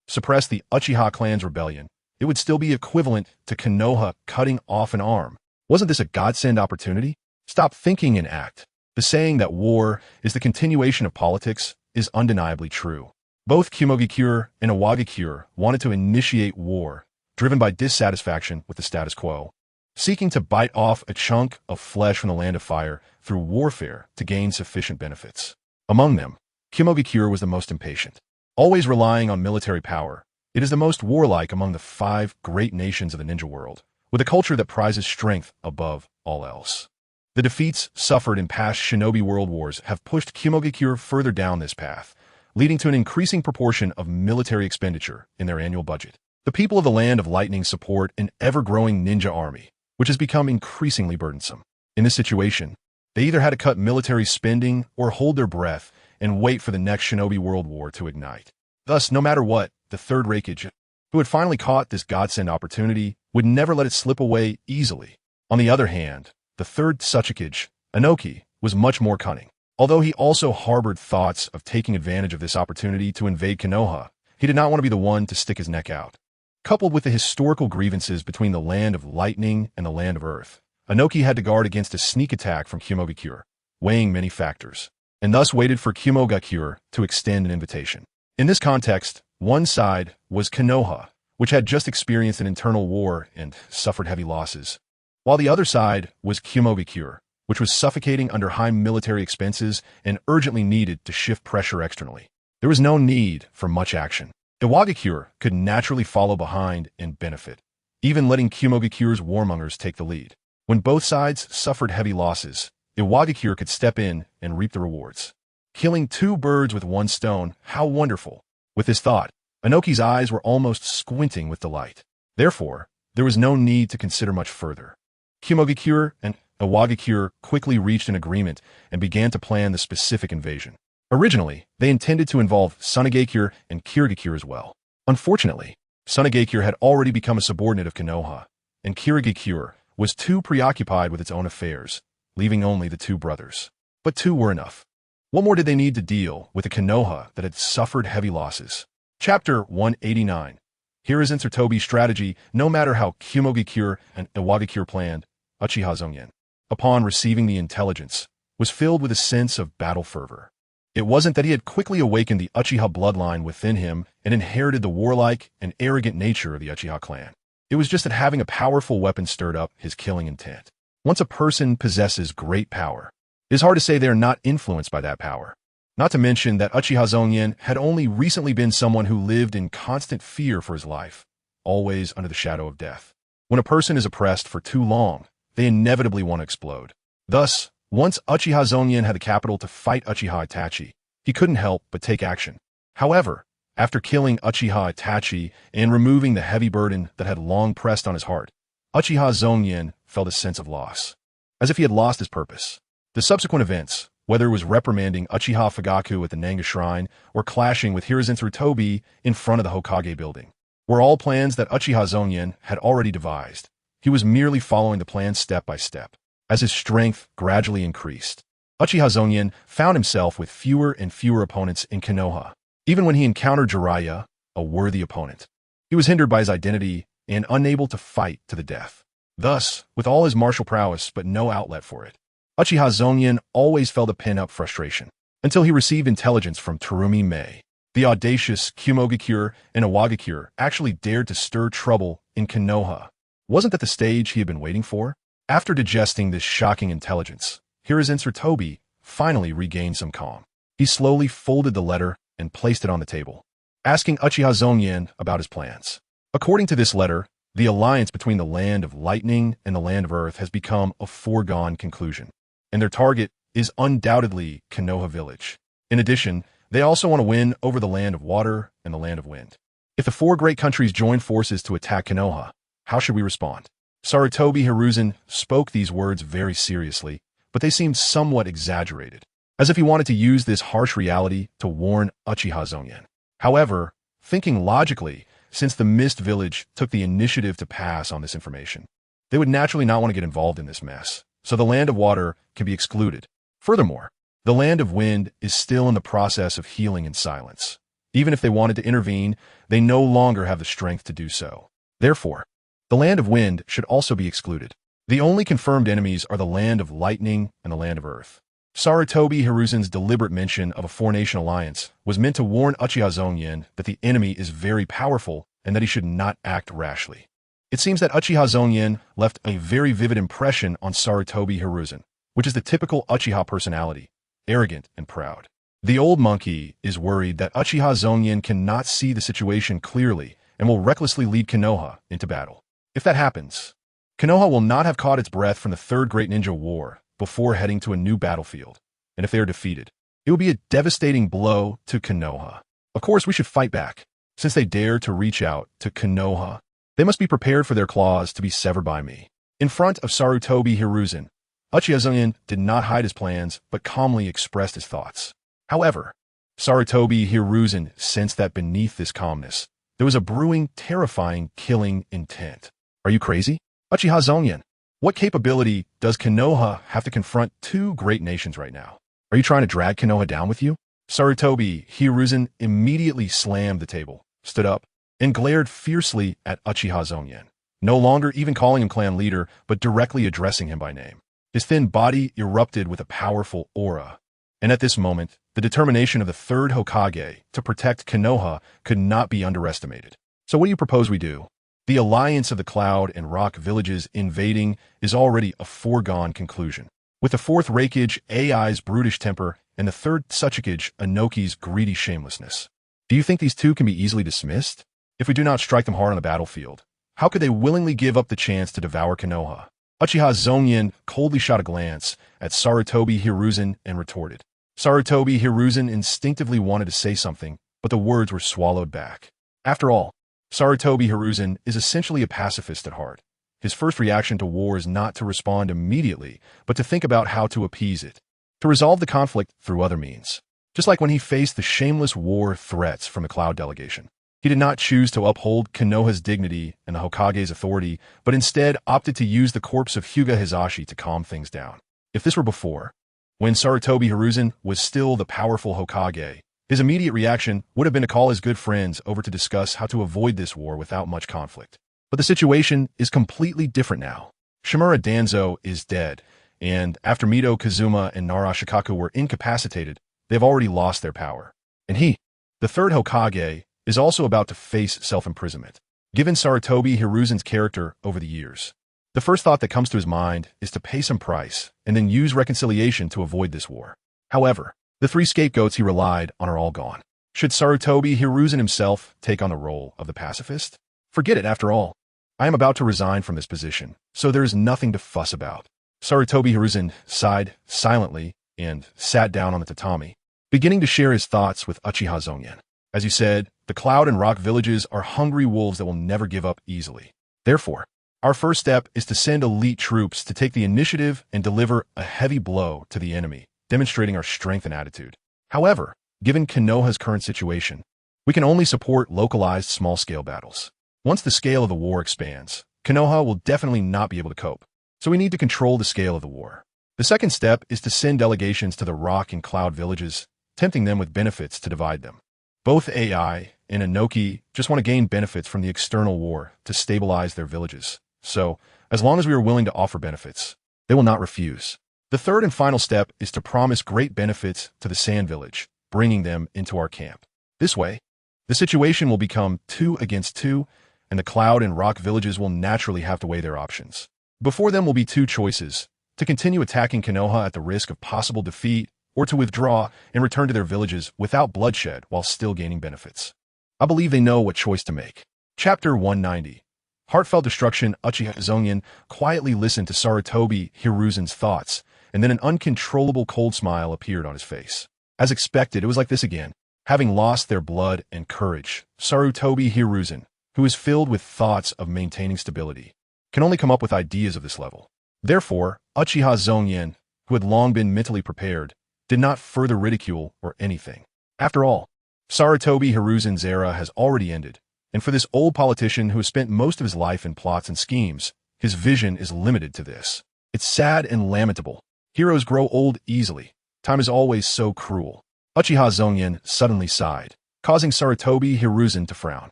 suppressed the Uchiha clan's rebellion, it would still be equivalent to Konoha cutting off an arm. Wasn't this a godsend opportunity? Stop thinking and act. The saying that war is the continuation of politics is undeniably true. Both Kumogakure and Awagakure wanted to initiate war, driven by dissatisfaction with the status quo, seeking to bite off a chunk of flesh from the land of fire through warfare to gain sufficient benefits. Among them, Kumogakure was the most impatient. Always relying on military power, it is the most warlike among the 5 great nations of the ninja world, with a culture that prizes strength above all else. The defeats suffered in past shinobi world wars have pushed Kumogakure further down this path, leading to an increasing proportion of military expenditure in their annual budget. The people of the Land of Lightning support an ever-growing ninja army, which has become increasingly burdensome. In this situation, they either had to cut military spending or hold their breath and wait for the next shinobi world war to ignite. Thus, no matter what, the Third Reikage, who had finally caught this godsend opportunity, would never let it slip away easily. On the other hand, the Third Tsuchikage, Inoki, was much more cunning. Although he also harbored thoughts of taking advantage of this opportunity to invade Konoha, he did not want to be the one to stick his neck out. Coupled with the historical grievances between the Land of Lightning and the Land of Earth, Inoki had to guard against a sneak attack from Kumogakure, weighing many factors, and thus waited for Kumogakure to extend an invitation. In this context, one side was Konoha, which had just experienced an internal war and suffered heavy losses, while the other side was Kumogakure, which was suffocating under high military expenses and urgently needed to shift pressure externally. There was no need for much action. Iwagakure could naturally follow behind and benefit, even letting Kumogakure's warmongers take the lead. When both sides suffered heavy losses, Iwagakure could step in and reap the rewards. Killing two birds with one stone, how wonderful! With this thought, Inoki's eyes were almost squinting with delight. Therefore, there was no need to consider much further. Kumogakure and Iwagakure quickly reached an agreement and began to plan the specific invasion. Originally, they intended to involve Sunagakure and Kirigakure as well. Unfortunately, Sunagakure had already become a subordinate of Konoha, and Kirigakure was too preoccupied with its own affairs, leaving only the two brothers. But two were enough. What more did they need to deal with a Konoha that had suffered heavy losses? Chapter 189. Here is Tobi's strategy, no matter how Kumogakure and Iwagakure planned. Uchiha Zongyan, upon receiving the intelligence, was filled with a sense of battle fervor. It wasn't that he had quickly awakened the Uchiha bloodline within him and inherited the warlike and arrogant nature of the Uchiha clan. It was just that having a powerful weapon stirred up his killing intent. Once a person possesses great power, it is hard to say they are not influenced by that power. Not to mention that Uchiha Zongyan had only recently been someone who lived in constant fear for his life, always under the shadow of death. When a person is oppressed for too long, they inevitably want to explode. Thus, once Uchiha Zongyan had the capital to fight Uchiha Itachi, he couldn't help but take action. However, after killing Uchiha Itachi and removing the heavy burden that had long pressed on his heart, Uchiha Zongyan felt a sense of loss, as if he had lost his purpose. The subsequent events, whether it was reprimanding Uchiha Fugaku at the Nanga Shrine or clashing with Hiruzen Tobi in front of the Hokage building, were all plans that Uchiha Zongyan had already devised. He was merely following the plan step by step. As his strength gradually increased, Uchiha Zongyan found himself with fewer and fewer opponents in Konoha. Even when he encountered Jiraiya, a worthy opponent, he was hindered by his identity and unable to fight to the death. Thus, with all his martial prowess but no outlet for it, Uchiha Zongyan always felt a pent-up frustration, until he received intelligence from Terumi Mei. The audacious Kumogakure and Iwagakure actually dared to stir trouble in Konoha. Wasn't that the stage he had been waiting for? After digesting this shocking intelligence, Hiruzen Tobi finally regained some calm. He slowly folded the letter and placed it on the table, asking Uchiha Zongyan about his plans. According to this letter, the alliance between the land of lightning and the land of earth has become a foregone conclusion, and their target is undoubtedly Konoha village. In addition, they also want to win over the land of water and the land of wind. If the four great countries join forces to attack Konoha, how should we respond? Sarutobi Hiruzen spoke these words very seriously, but they seemed somewhat exaggerated, as if he wanted to use this harsh reality to warn Uchiha Zongyan. However, thinking logically, since the Mist Village took the initiative to pass on this information, they would naturally not want to get involved in this mess, so the land of water can be excluded. Furthermore, the land of wind is still in the process of healing in silence. Even if they wanted to intervene, they no longer have the strength to do so. Therefore, the land of wind should also be excluded. The only confirmed enemies are the land of lightning and the land of earth. Sarutobi Hiruzen's deliberate mention of a four-nation alliance was meant to warn Uchiha Zongyan that the enemy is very powerful and that he should not act rashly. It seems that Uchiha Zongyan left a very vivid impression on Sarutobi Hiruzen, which is the typical Uchiha personality, arrogant and proud. The old monkey is worried that Uchiha Zongyan cannot see the situation clearly and will recklessly lead Konoha into battle. If that happens, Konoha will not have caught its breath from the Third Great Ninja War before heading to a new battlefield, and if they are defeated, it will be a devastating blow to Konoha. Of course, we should fight back. Since they dare to reach out to Konoha, they must be prepared for their claws to be severed by me. In front of Sarutobi Hiruzen, Uchiha Zongyan did not hide his plans, but calmly expressed his thoughts. However, Sarutobi Hiruzen sensed that beneath this calmness, there was a brewing, terrifying, killing intent. Are you crazy? Uchiha Zongyan, what capability does Konoha have to confront two great nations right now? Are you trying to drag Konoha down with you? Sarutobi Hiruzen immediately slammed the table, stood up, and glared fiercely at Uchiha Zongyan, no longer even calling him clan leader, but directly addressing him by name. His thin body erupted with a powerful aura, and at this moment, the determination of the third Hokage to protect Konoha could not be underestimated. So what do you propose we do? The alliance of the Cloud and Rock villages invading is already a foregone conclusion. With the fourth Reikage, AI's brutish temper, and the third Tsuchikage, Anoki's greedy shamelessness. Do you think these two can be easily dismissed? If we do not strike them hard on the battlefield, how could they willingly give up the chance to devour Konoha? Uchiha Zongyan coldly shot a glance at Sarutobi Hiruzen and retorted. Sarutobi Hiruzen instinctively wanted to say something, but the words were swallowed back. After all, Sarutobi Hiruzen is essentially a pacifist at heart. His first reaction to war is not to respond immediately, but to think about how to appease it, to resolve the conflict through other means. Just like when he faced the shameless war threats from the Cloud delegation. He did not choose to uphold Konoha's dignity and the Hokage's authority, but instead opted to use the corpse of Hyuga Hizashi to calm things down. If this were before, when Sarutobi Hiruzen was still the powerful Hokage, his immediate reaction would have been to call his good friends over to discuss how to avoid this war without much conflict. But the situation is completely different now. Shimura Danzo is dead, and after Mito Kazuma and Nara Shikaku were incapacitated, they've already lost their power. And he, the third Hokage, is also about to face self-imprisonment. Given Sarutobi Hiruzen's character over the years, the first thought that comes to his mind is to pay some price and then use reconciliation to avoid this war. However, the three scapegoats he relied on are all gone. Should Sarutobi Hiruzen himself take on the role of the pacifist? Forget it, after all. I am about to resign from this position, so there is nothing to fuss about. Sarutobi Hiruzen sighed silently and sat down on the tatami, beginning to share his thoughts with Uchiha Zongyan. As you said, the Cloud and Rock villages are hungry wolves that will never give up easily. Therefore, our first step is to send elite troops to take the initiative and deliver a heavy blow to the enemy, demonstrating our strength and attitude. However, given Konoha's current situation, we can only support localized small-scale battles. Once the scale of the war expands, Konoha will definitely not be able to cope, so we need to control the scale of the war. The second step is to send delegations to the Rock and Cloud villages, tempting them with benefits to divide them. Both AI and Anoki just want to gain benefits from the external war to stabilize their villages. So, as long as we are willing to offer benefits, they will not refuse. The third and final step is to promise great benefits to the Sand Village, bringing them into our camp. This way, the situation will become 2 against 2, and the Cloud and Rock villages will naturally have to weigh their options. Before them will be 2 choices: to continue attacking Konoha at the risk of possible defeat, or to withdraw and return to their villages without bloodshed while still gaining benefits. I believe they know what choice to make. Chapter 190. Heartfelt Destruction. Uchiha Zongyan quietly listened to Sarutobi Hiruzen's thoughts, and then an uncontrollable cold smile appeared on his face. As expected, it was like this again. Having lost their blood and courage, Sarutobi Hiruzen, who is filled with thoughts of maintaining stability, can only come up with ideas of this level. Therefore, Uchiha Zongyan, who had long been mentally prepared, did not further ridicule or anything. After all, Sarutobi Hiruzen's era has already ended, and for this old politician who has spent most of his life in plots and schemes, his vision is limited to this. It's sad and lamentable. Heroes grow old easily. Time is always so cruel. Uchiha Zongyan suddenly sighed, causing Sarutobi Hiruzen to frown.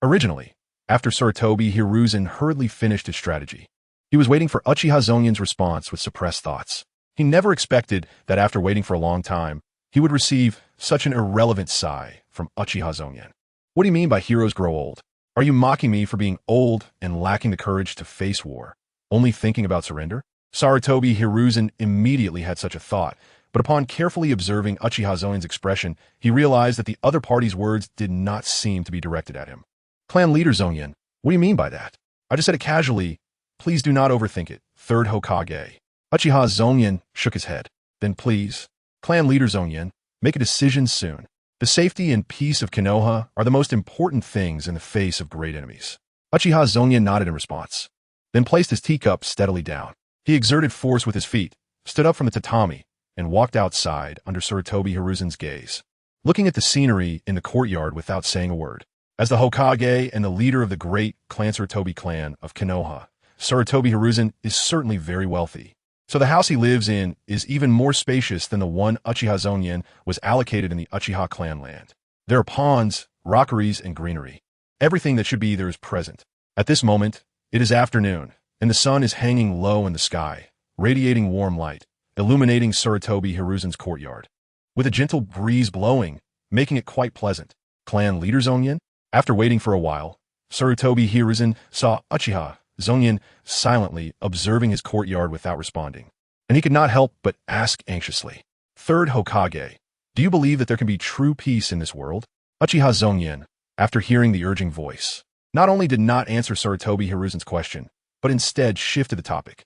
Originally, after Sarutobi Hiruzen hurriedly finished his strategy, he was waiting for Uchiha Zongyan's response with suppressed thoughts. He never expected that after waiting for a long time, he would receive such an irrelevant sigh from Uchiha Zongyan. What do you mean by heroes grow old? Are you mocking me for being old and lacking the courage to face war, only thinking about surrender? Sarutobi Hiruzen immediately had such a thought, but upon carefully observing Uchiha Zongyan's expression, he realized that the other party's words did not seem to be directed at him. Clan leader Zongyan, what do you mean by that? I just said it casually. Please do not overthink it. Third Hokage. Uchiha Zongyan shook his head. Then please, Clan leader Zongyan, make a decision soon. The safety and peace of Konoha are the most important things in the face of great enemies. Uchiha Zongyan nodded in response, then placed his teacup steadily down. He exerted force with his feet, stood up from the tatami, and walked outside under Sarutobi Hiruzen's gaze, looking at the scenery in the courtyard without saying a word. As the Hokage and the leader of the great Clan Sarutobi clan of Konoha, Sarutobi Hiruzen is certainly very wealthy. So the house he lives in is even more spacious than the one Uchiha Zongyan was allocated in the Uchiha clan land. There are ponds, rockeries, and greenery. Everything that should be there is present. At this moment, it is afternoon, and the sun is hanging low in the sky, radiating warm light, illuminating Sarutobi Hiruzen's courtyard, with a gentle breeze blowing, making it quite pleasant. Clan leader Zongyan? After waiting for a while, Sarutobi Hiruzen saw Uchiha Zongyan silently observing his courtyard without responding, and he could not help but ask anxiously, "Third Hokage, do you believe that there can be true peace in this world?" Uchiha Zongyan, after hearing the urging voice, not only did not answer Sarutobi Hiruzen's question, but instead shifted the topic.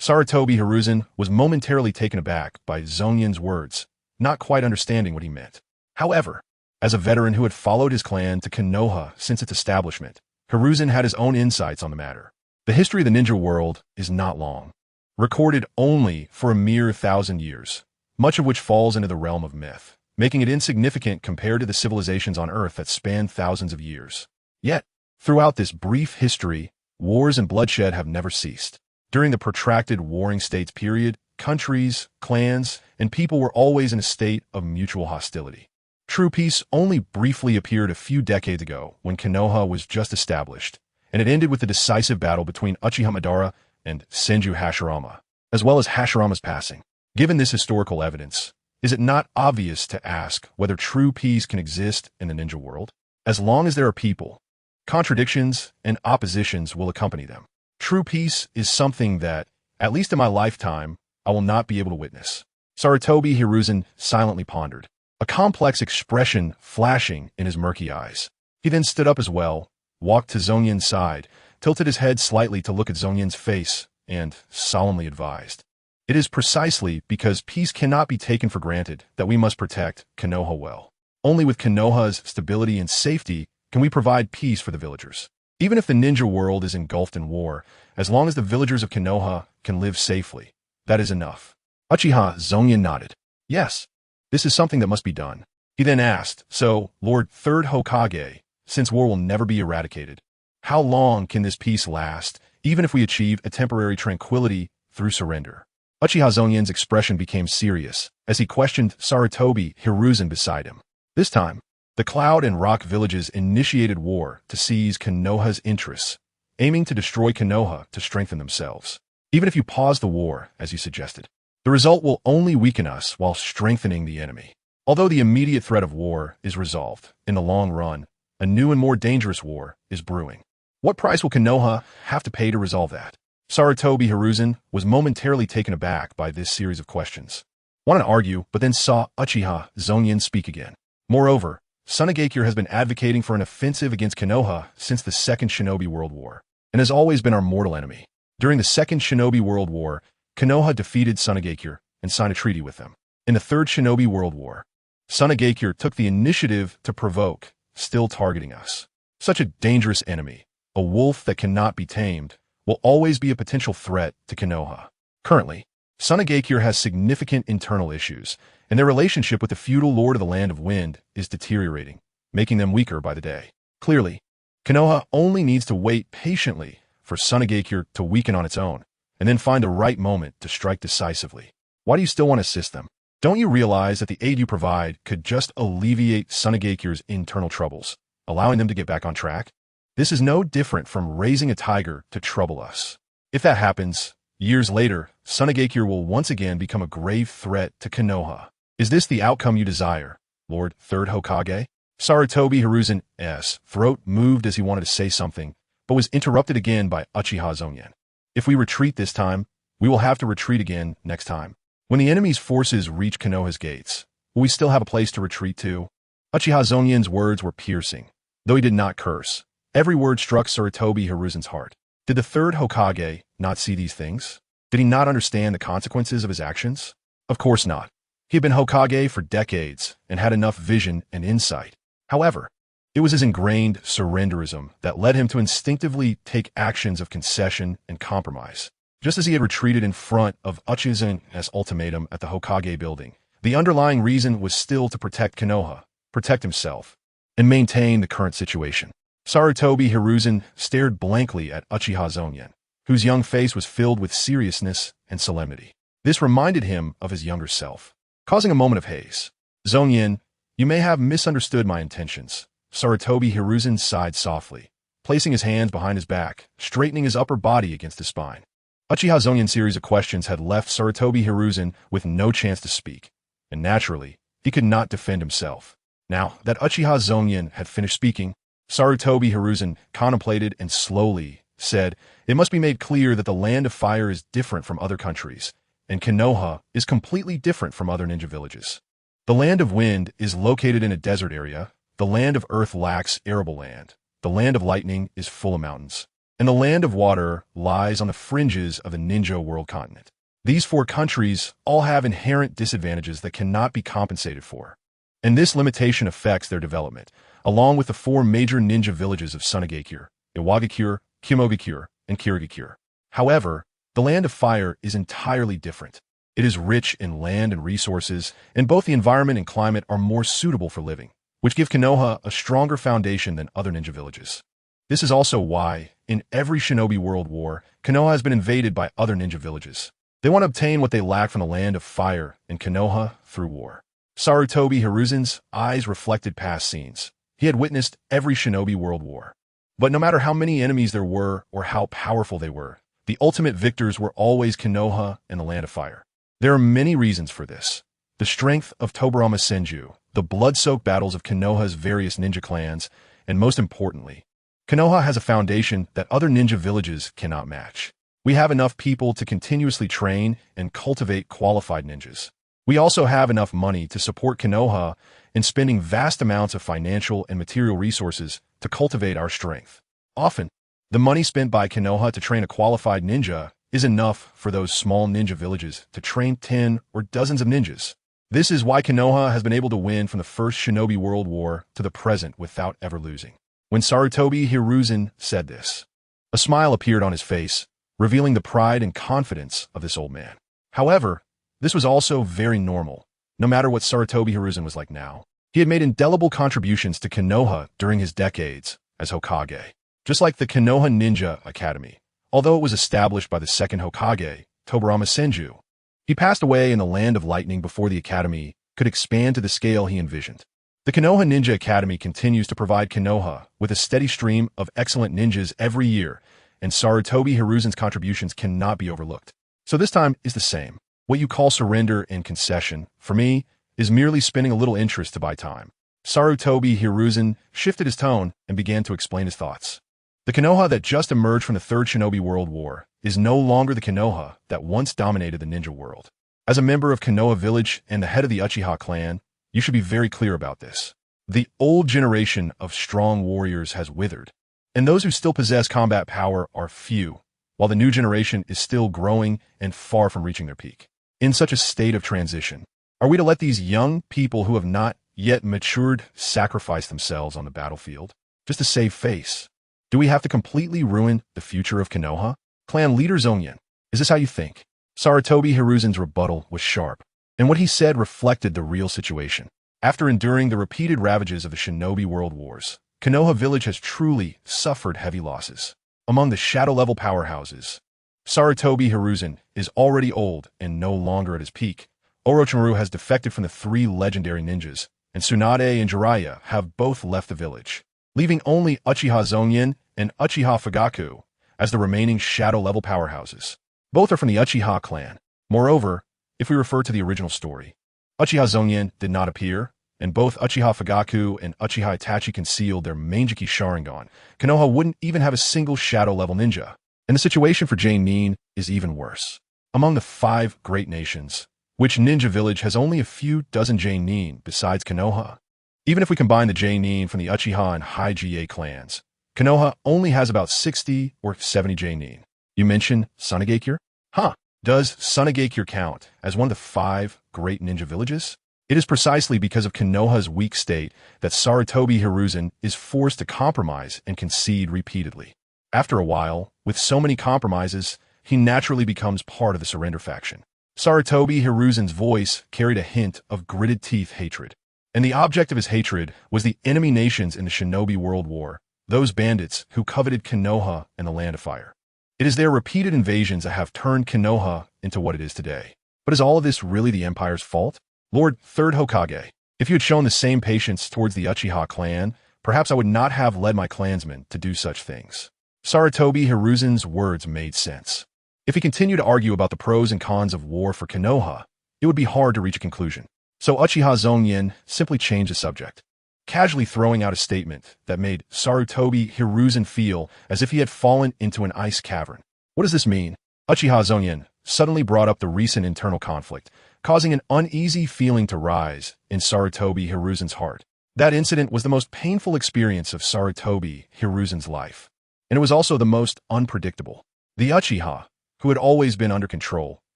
Sarutobi Hiruzen was momentarily taken aback by Zongyan's words, not quite understanding what he meant. However, as a veteran who had followed his clan to Konoha since its establishment, Hiruzen had his own insights on the matter. The history of the ninja world is not long, recorded only for a mere 1,000 years, much of which falls into the realm of myth, making it insignificant compared to the civilizations on Earth that spanned thousands of years. Yet, throughout this brief history, wars and bloodshed have never ceased. During the protracted Warring States period, countries, clans, and people were always in a state of mutual hostility. True peace only briefly appeared a few decades ago when Konoha was just established, and it ended with the decisive battle between Uchiha Madara and Senju Hashirama, as well as Hashirama's passing. Given this historical evidence, is it not obvious to ask whether true peace can exist in the ninja world? As long as there are people, contradictions and oppositions will accompany them. True peace is something that, at least in my lifetime, I will not be able to witness. Sarutobi Hiruzen silently pondered, a complex expression flashing in his murky eyes. He then stood up as well, walked to Zongyan's side, tilted his head slightly to look at Zongyan's face, and solemnly advised, "It is precisely because peace cannot be taken for granted that we must protect Konoha well. Only with Konoha's stability and safety can we provide peace for the villagers. Even if the ninja world is engulfed in war, as long as the villagers of Konoha can live safely, that is enough." Uchiha Zongyan nodded. "Yes, this is something that must be done." He then asked, "So, Lord Third Hokage, since war will never be eradicated, how long can this peace last, even if we achieve a temporary tranquility through surrender?" Uchiha Zongyan's expression became serious as he questioned Sarutobi Hiruzen beside him. This time, the Cloud and Rock villages initiated war to seize Konoha's interests, aiming to destroy Konoha to strengthen themselves. Even if you pause the war, as you suggested, the result will only weaken us while strengthening the enemy. Although the immediate threat of war is resolved, in the long run, a new and more dangerous war is brewing. What price will Konoha have to pay to resolve that? Sarutobi Hiruzen was momentarily taken aback by this series of questions. Wanted to argue, but then saw Uchiha Zongyan speak again. Moreover, Sunagakure has been advocating for an offensive against Konoha since the Second Shinobi World War, and has always been our mortal enemy. During the Second Shinobi World War, Konoha defeated Sunagakure and signed a treaty with them. In the Third Shinobi World War, Sunagakure took the initiative to provoke, still targeting us. Such a dangerous enemy, a wolf that cannot be tamed, will always be a potential threat to Konoha. Currently, Sunagakure has significant internal issues, and their relationship with the feudal lord of the Land of Wind is deteriorating, making them weaker by the day. Clearly, Konoha only needs to wait patiently for Sunagakure to weaken on its own, and then find the right moment to strike decisively. Why do you still want to assist them? Don't you realize that the aid you provide could just alleviate Sunagakure's internal troubles, allowing them to get back on track? This is no different from raising a tiger to trouble us. If that happens, years later, Sunagakure will once again become a grave threat to Konoha. Is this the outcome you desire, Lord Third Hokage? Sarutobi Hiruzen's throat moved as he wanted to say something, but was interrupted again by Uchiha Zongyan. If we retreat this time, we will have to retreat again next time. When the enemy's forces reach Konoha's gates, will we still have a place to retreat to? Uchiha Zongyan's words were piercing, though he did not curse. Every word struck Sarutobi Hiruzen's heart. Did the Third Hokage not see these things? Did he not understand the consequences of his actions? Of course not. He had been Hokage for decades and had enough vision and insight. However, it was his ingrained surrenderism that led him to instinctively take actions of concession and compromise. Just as he had retreated in front of Uchiha's ultimatum at the Hokage building, the underlying reason was still to protect Konoha, protect himself, and maintain the current situation. Sarutobi Hiruzen stared blankly at Uchiha Zongyan, whose young face was filled with seriousness and solemnity. This reminded him of his younger self, causing a moment of haze. "Zongyan, you may have misunderstood my intentions." Sarutobi Hiruzen sighed softly, placing his hands behind his back, straightening his upper body against his spine. Uchiha Zongyan's series of questions had left Sarutobi Hiruzen with no chance to speak, and naturally, he could not defend himself. Now that Uchiha Zongyan had finished speaking, Sarutobi Hiruzen contemplated and slowly said, "It must be made clear that the Land of Fire is different from other countries, and Konoha is completely different from other ninja villages. The Land of Wind is located in a desert area, the Land of Earth lacks arable land, the Land of Lightning is full of mountains, and the Land of Water lies on the fringes of the ninja world continent. These four countries all have inherent disadvantages that cannot be compensated for, and this limitation affects their development, along with the four major ninja villages of Sunagakure, Iwagakure, Kimogakure, and Kirigakure. However, the Land of Fire is entirely different. It is rich in land and resources, and both the environment and climate are more suitable for living, which give Konoha a stronger foundation than other ninja villages. This is also why, in every Shinobi World War, Konoha has been invaded by other ninja villages. They want to obtain what they lack from the Land of Fire and Konoha through war." Sarutobi Hiruzen's eyes reflected past scenes. He had witnessed every Shinobi World War. But no matter how many enemies there were or how powerful they were, the ultimate victors were always Konoha and the Land of Fire. There are many reasons for this. The strength of Tobarama Senju, the blood-soaked battles of Konoha's various ninja clans, and most importantly, Konoha has a foundation that other ninja villages cannot match. We have enough people to continuously train and cultivate qualified ninjas. We also have enough money to support Konoha in spending vast amounts of financial and material resources to cultivate our strength. Often, the money spent by Konoha to train a qualified ninja is enough for those small ninja villages to train 10 or dozens of ninjas. This is why Konoha has been able to win from the first Shinobi World War to the present without ever losing. When Sarutobi Hiruzen said this, a smile appeared on his face, revealing the pride and confidence of this old man. However, this was also very normal, no matter what Sarutobi Hiruzen was like now. He had made indelible contributions to Konoha during his decades as Hokage. Just like the Konoha Ninja Academy, although it was established by the second Hokage, Tobarama Senju, he passed away in the Land of Lightning before the academy could expand to the scale he envisioned. The Konoha Ninja Academy continues to provide Konoha with a steady stream of excellent ninjas every year, and Sarutobi Hiruzen's contributions cannot be overlooked. So this time is the same. What you call surrender and concession, for me, is merely spending a little interest to buy time. Sarutobi Hiruzen shifted his tone and began to explain his thoughts. The Konoha that just emerged from the Third Shinobi World War is no longer the Konoha that once dominated the ninja world. As a member of Konoha Village and the head of the Uchiha clan, you should be very clear about this. The old generation of strong warriors has withered, and those who still possess combat power are few, while the new generation is still growing and far from reaching their peak. In such a state of transition, are we to let these young people who have not yet matured sacrifice themselves on the battlefield just to save face? Do we have to completely ruin the future of Konoha? Clan leader Zongyan, is this how you think? Sarutobi Hiruzen's rebuttal was sharp, and what he said reflected the real situation. After enduring the repeated ravages of the Shinobi World Wars, Konoha Village has truly suffered heavy losses. Among the shadow-level powerhouses, Sarutobi Hiruzen is already old and no longer at his peak. Orochimaru has defected from the three legendary ninjas, and Tsunade and Jiraiya have both left the village, leaving only Uchiha Zongyan and Uchiha Fugaku as the remaining shadow-level powerhouses. Both are from the Uchiha clan. Moreover, if we refer to the original story, Uchiha Zongyan did not appear, and both Uchiha Fugaku and Uchiha Itachi concealed their Manjiki Sharingan. Konoha wouldn't even have a single shadow-level ninja. And the situation for Nin is even worse. Among the 5 great nations, which ninja village has only a few dozen Nin besides Konoha? Even if we combine the Nin from the Uchiha and High-Ga clans, Konoha only has about 60 or 70 Nin. You mentioned Sunagakure? Huh. Does Sunagakure count as one of the 5 great ninja villages? It is precisely because of Konoha's weak state that Sarutobi Hiruzen is forced to compromise and concede repeatedly. After a while, with so many compromises, he naturally becomes part of the surrender faction. Sarutobi Hiruzen's voice carried a hint of gritted teeth hatred, and the object of his hatred was the enemy nations in the Shinobi World War, those bandits who coveted Konoha and the Land of Fire. It is their repeated invasions that have turned Konoha into what it is today. But is all of this really the Empire's fault? Lord Third Hokage, if you had shown the same patience towards the Uchiha clan, perhaps I would not have led my clansmen to do such things. Sarutobi Hiruzen's words made sense. If he continued to argue about the pros and cons of war for Konoha, it would be hard to reach a conclusion. So Uchiha Zongyan simply changed the subject. casually throwing out a statement that made Sarutobi Hiruzen feel as if he had fallen into an ice cavern. What does this mean? Uchiha Zongyan suddenly brought up the recent internal conflict, causing an uneasy feeling to rise in Sarutobi Hiruzen's heart. That incident was the most painful experience of Sarutobi Hiruzen's life, and it was also the most unpredictable. The Uchiha, who had always been under control,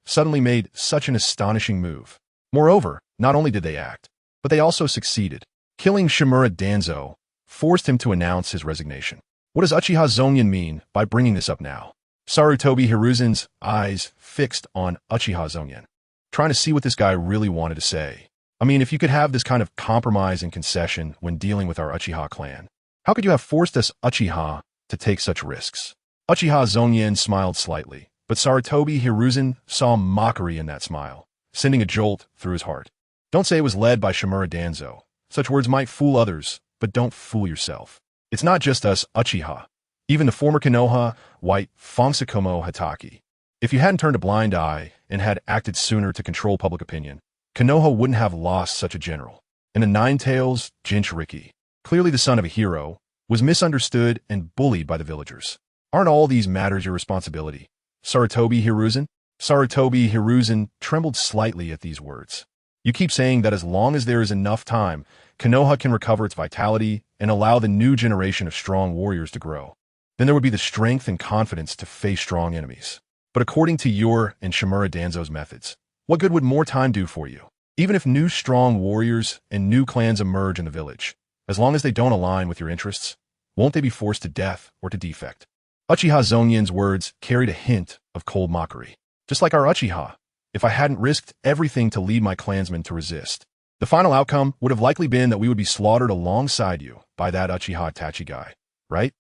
suddenly made such an astonishing move. Moreover, not only did they act, but they also succeeded. Killing Shimura Danzo forced him to announce his resignation. What does Uchiha Zongyan mean by bringing this up now? Sarutobi Hiruzen's eyes fixed on Uchiha Zongyan, trying to see what this guy really wanted to say. I mean, if you could have this kind of compromise and concession when dealing with our Uchiha clan, how could you have forced us Uchiha to take such risks? Uchiha Zongyan smiled slightly, but Sarutobi Hiruzen saw mockery in that smile, sending a jolt through his heart. Don't say it was led by Shimura Danzo. Such words might fool others, but don't fool yourself. It's not just us Uchiha. Even the former Konoha, White Fongsakomo Hatake. If you hadn't turned a blind eye and had acted sooner to control public opinion, Konoha wouldn't have lost such a general. And the Nine-Tails Jinchuriki, clearly the son of a hero, was misunderstood and bullied by the villagers. Aren't all these matters your responsibility? Sarutobi Hiruzen? Sarutobi Hiruzen trembled slightly at these words. You keep saying that as long as there is enough time, Konoha can recover its vitality and allow the new generation of strong warriors to grow. Then there would be the strength and confidence to face strong enemies. But according to your and Shimura Danzo's methods, what good would more time do for you? Even if new strong warriors and new clans emerge in the village, as long as they don't align with your interests, won't they be forced to death or to defect? Uchiha Zongyan's words carried a hint of cold mockery. Just like our Uchiha, if I hadn't risked everything to lead my clansmen to resist, the final outcome would have likely been that we would be slaughtered alongside you by that Uchiha Itachi guy, right?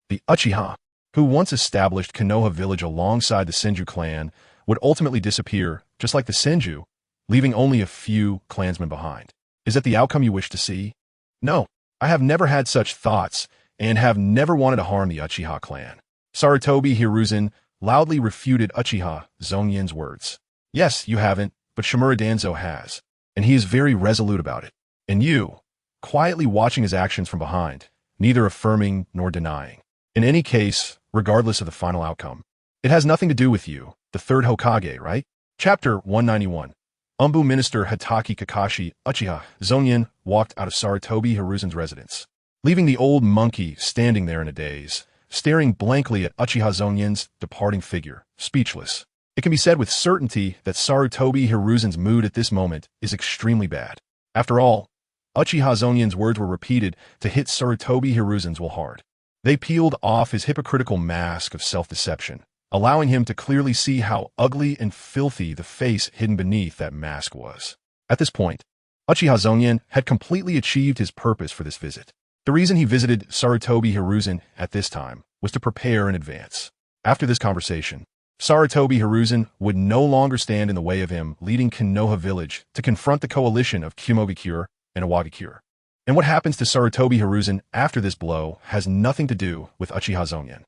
The Uchiha, who once established Konoha village alongside the Senju clan, would ultimately disappear, just like the Senju, leaving only a few clansmen behind. Is that the outcome you wish to see? No, I have never had such thoughts and have never wanted to harm the Uchiha clan. Sarutobi Hiruzen loudly refuted Uchiha Zongyan's words. Yes, you haven't, but Shimura Danzo has, and he is very resolute about it. And you, quietly watching his actions from behind, neither affirming nor denying. In any case, regardless of the final outcome, it has nothing to do with you, the third Hokage, right? Chapter 191. Umbu Minister Hatake Kakashi Uchiha Zongyan walked out of Sarutobi Hiruzen's residence, leaving the old monkey standing there in a daze, staring blankly at Uchiha Zongyan's departing figure, speechless. It can be said with certainty that Sarutobi Hiruzen's mood at this moment is extremely bad. After all, Uchiha Zongyan's words were repeated to hit Sarutobi Hiruzen's will hard. They peeled off his hypocritical mask of self-deception, allowing him to clearly see how ugly and filthy the face hidden beneath that mask was. At this point, Uchiha Zongyan had completely achieved his purpose for this visit. The reason he visited Sarutobi Hiruzen at this time was to prepare in advance. After this conversation, Sarutobi Hiruzen would no longer stand in the way of him leading Konoha village to confront the coalition of Kumogakure and Iwagakure. And what happens to Sarutobi Hiruzen after this blow has nothing to do with Uchiha Zongyan.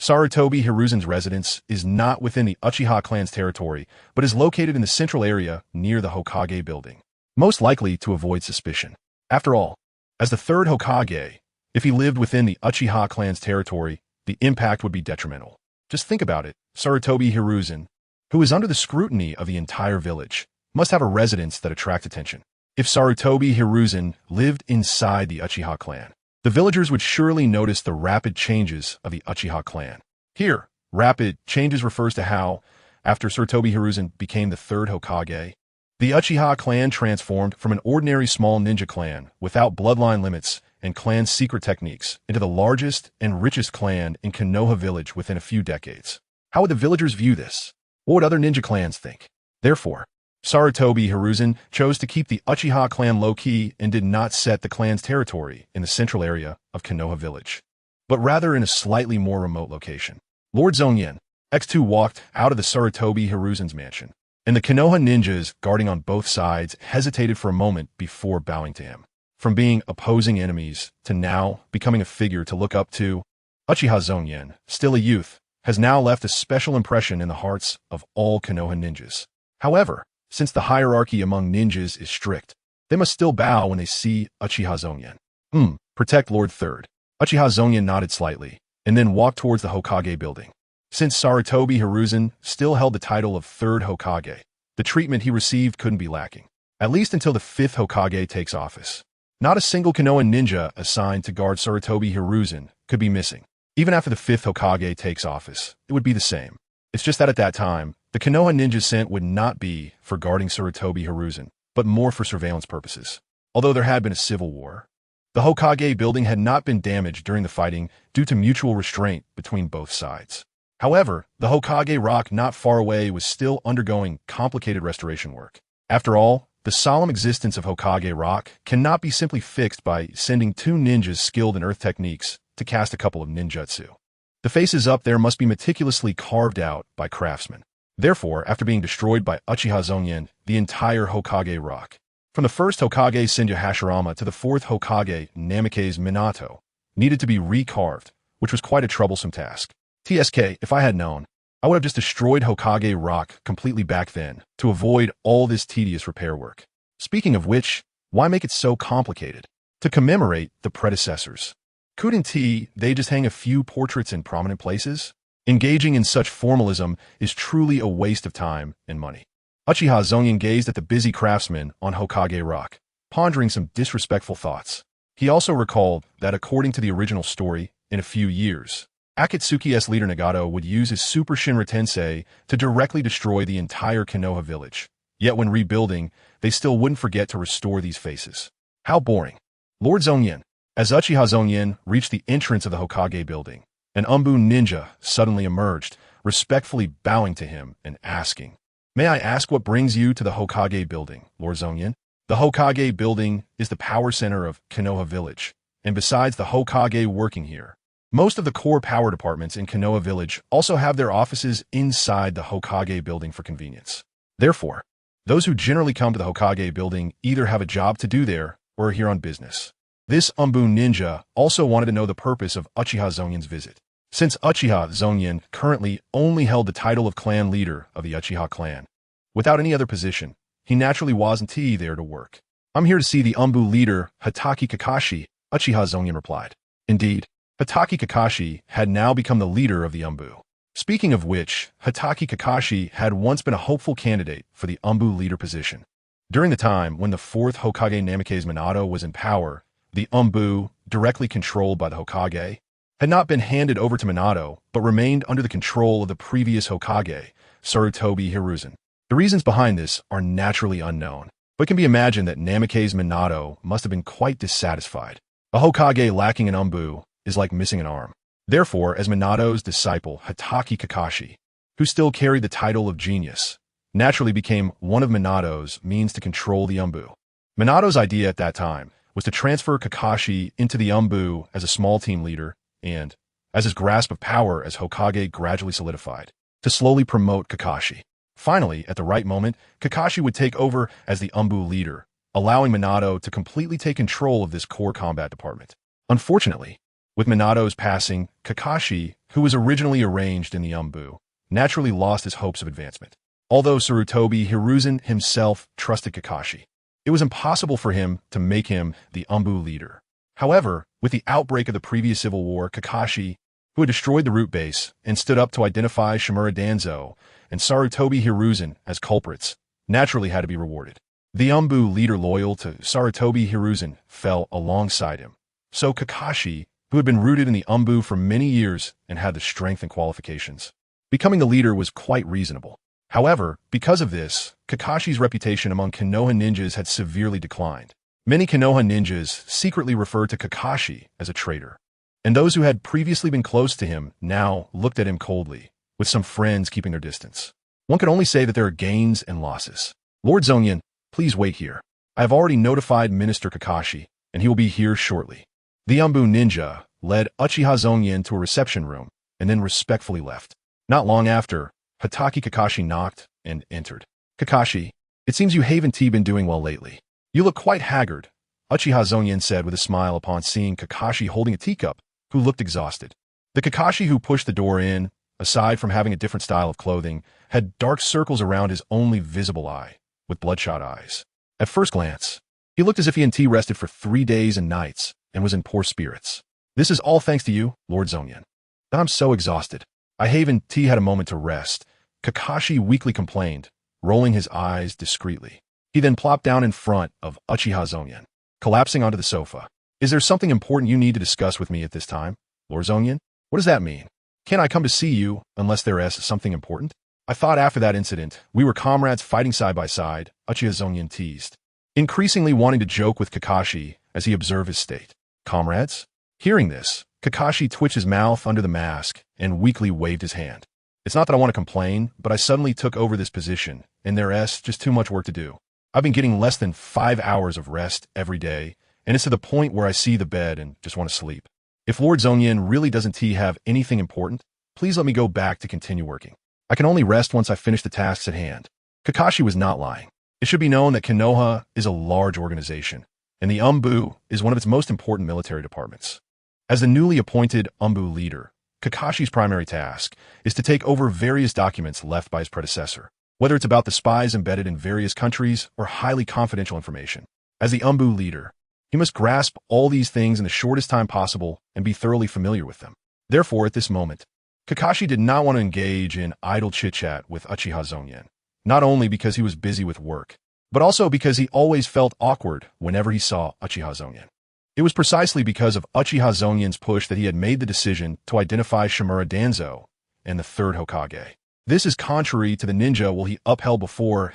Sarutobi Hiruzen's residence is not within the Uchiha clan's territory, but is located in the central area near the Hokage building, most likely to avoid suspicion. After all, as the third Hokage, if he lived within the Uchiha clan's territory, the impact would be detrimental. Just think about it. Sarutobi Hiruzen, who is under the scrutiny of the entire village, must have a residence that attracts attention. If Sarutobi Hiruzen lived inside the Uchiha clan, the villagers would surely notice the rapid changes of the Uchiha clan. Here, rapid changes refers to how, after Sarutobi Hiruzen became the third Hokage, the Uchiha clan transformed from an ordinary small ninja clan without bloodline limits and clan secret techniques into the largest and richest clan in Konoha village within a few decades. How would the villagers view this? What would other ninja clans think? Therefore, Sarutobi Hiruzen chose to keep the Uchiha clan low-key and did not set the clan's territory in the central area of Konoha village, but rather in a slightly more remote location. Lord Zongyan, X2 walked out of the Sarutobi Hiruzen's mansion, and the Konoha ninjas guarding on both sides hesitated for a moment before bowing to him. From being opposing enemies to now becoming a figure to look up to, Uchiha Zongyan, still a youth, has now left a special impression in the hearts of all Konoha ninjas. However, since the hierarchy among ninjas is strict, They must still bow when they see Uchiha Zongyan. Protect Lord Third. Uchiha Zongyan nodded slightly, and then walked towards the Hokage building. Since Sarutobi Hiruzen still held the title of Third Hokage, the treatment he received couldn't be lacking, at least until the 5th Hokage takes office. Not a single Konoha ninja assigned to guard Sarutobi Hiruzen could be missing. Even after the 5th Hokage takes office, it would be the same. It's just that at that time, the Konoha ninjas sent would not be for guarding Sarutobi Hiruzen, but more for surveillance purposes. Although there had been a civil war, the Hokage building had not been damaged during the fighting due to mutual restraint between both sides. However, the Hokage rock not far away was still undergoing complicated restoration work. After all, the solemn existence of Hokage rock cannot be simply fixed by sending 2 ninjas skilled in earth techniques to cast a couple of ninjutsu. The faces up there must be meticulously carved out by craftsmen. Therefore, after being destroyed by Uchiha Zongyan, the entire Hokage rock, from the 1st Hokage Senju Hashirama to the 4th Hokage Namikaze Minato, needed to be recarved, which was quite a troublesome task. TSK, if I had known, I would have just destroyed Hokage rock completely back then to avoid all this tedious repair work. Speaking of which, why make it so complicated? To commemorate the predecessors. Couldn't they just hang a few portraits in prominent places? Engaging in such formalism is truly a waste of time and money. Uchiha Zongyan gazed at the busy craftsman on Hokage rock, pondering some disrespectful thoughts. He also recalled that according to the original story, in a few years, Akatsuki's leader Nagato would use his Super Shinra Tensei to directly destroy the entire Konoha village. Yet when rebuilding, they still wouldn't forget to restore these faces. How boring. Lord Zongyan. As Uchiha Zongyan reached the entrance of the Hokage building, an Umbu ninja suddenly emerged, respectfully bowing to him and asking, "May I ask what brings you to the Hokage building, Lord Zongyan?" The Hokage building is the power center of Konoha village, and besides the Hokage working here, most of the core power departments in Konoha village also have their offices inside the Hokage building for convenience. Therefore, those who generally come to the Hokage building either have a job to do there or are here on business. This Umbu ninja also wanted to know the purpose of Uchiha Zongyan's visit. Since Uchiha Zongyan currently only held the title of clan leader of the Uchiha clan, without any other position, he naturally wasn't there to work. "I'm here to see the Umbu leader, Hatake Kakashi," Uchiha Zongyan replied. Indeed, Hatake Kakashi had now become the leader of the Umbu. Speaking of which, Hatake Kakashi had once been a hopeful candidate for the Umbu leader position. During the time when the 4th Hokage Namikaze Minato was in power, the Umbu, directly controlled by the Hokage, had not been handed over to Minato, but remained under the control of the previous Hokage, Sarutobi Hiruzen. The reasons behind this are naturally unknown, but it can be imagined that Namikaze Minato must have been quite dissatisfied. A Hokage lacking an Umbu is like missing an arm. Therefore, as Minato's disciple Hatake Kakashi, who still carried the title of genius, naturally became one of Minato's means to control the Umbu. Minato's idea at that time was to transfer Kakashi into the Umbu as a small team leader and, as his grasp of power as Hokage gradually solidified, to slowly promote Kakashi. Finally, at the right moment, Kakashi would take over as the Umbu leader, allowing Minato to completely take control of this core combat department. Unfortunately, with Minato's passing, Kakashi, who was originally arranged in the Umbu, naturally lost his hopes of advancement. Although Sarutobi Hiruzen himself trusted Kakashi, it was impossible for him to make him the Umbu leader. However, with the outbreak of the previous civil war, Kakashi, who had destroyed the root base and stood up to identify Shimura Danzo and Sarutobi Hiruzen as culprits, naturally had to be rewarded. The Umbu leader loyal to Sarutobi Hiruzen fell alongside him. So Kakashi, who had been rooted in the Umbu for many years and had the strength and qualifications, becoming the leader was quite reasonable. However, because of this, Kakashi's reputation among Konoha ninjas had severely declined. Many Konoha ninjas secretly referred to Kakashi as a traitor, and those who had previously been close to him now looked at him coldly, with some friends keeping their distance. One could only say that there are gains and losses. "Lord Zongyan, please wait here. I have already notified Minister Kakashi, and he will be here shortly." The Umbu ninja led Uchiha Zongyan to a reception room and then respectfully left. Not long after, Hatake Kakashi knocked and entered. "Kakashi, it seems you haven't been doing well lately. You look quite haggard," Uchiha Zongyan said with a smile upon seeing Kakashi holding a teacup, who looked exhausted. The Kakashi who pushed the door in, aside from having a different style of clothing, had dark circles around his only visible eye, with bloodshot eyes. At first glance, He looked as if he and T rested for 3 days and nights and was in poor spirits. This is all thanks to you, Lord Zongyan. I'm so exhausted. I haven't T had a moment to rest. Kakashi weakly complained, rolling his eyes discreetly. He then plopped down in front of Uchiha Zongyan, collapsing onto the sofa. Is there something important you need to discuss with me at this time, Lord Zongyan? What does that mean? Can't I come to see you unless there is something important? I thought after that incident, we were comrades fighting side by side, Uchiha Zongyan teased, increasingly wanting to joke with Kakashi as he observed his state. Comrades? Hearing this, Kakashi twitched his mouth under the mask and weakly waved his hand. It's not that I want to complain, but I suddenly took over this position, and there's just too much work to do. I've been getting less than 5 hours of rest every day, and it's to the point where I see the bed and just want to sleep. If Lord Zongyan really doesn't have anything important, please let me go back to continue working. I can only rest once I finish the tasks at hand. Kakashi was not lying. It should be known that Konoha is a large organization, and the Umbu is one of its most important military departments. As the newly appointed Umbu leader, Kakashi's primary task is to take over various documents left by his predecessor, whether it's about the spies embedded in various countries or highly confidential information. As the Umbu leader, he must grasp all these things in the shortest time possible and be thoroughly familiar with them. Therefore, at this moment, Kakashi did not want to engage in idle chit-chat with Uchiha Zongyan, not only because he was busy with work, but also because he always felt awkward whenever he saw Uchiha Zongyan. It was precisely because of Uchiha Zongyan's push that he had made the decision to identify Shimura Danzo and the third Hokage. This is contrary to the ninja will he upheld before,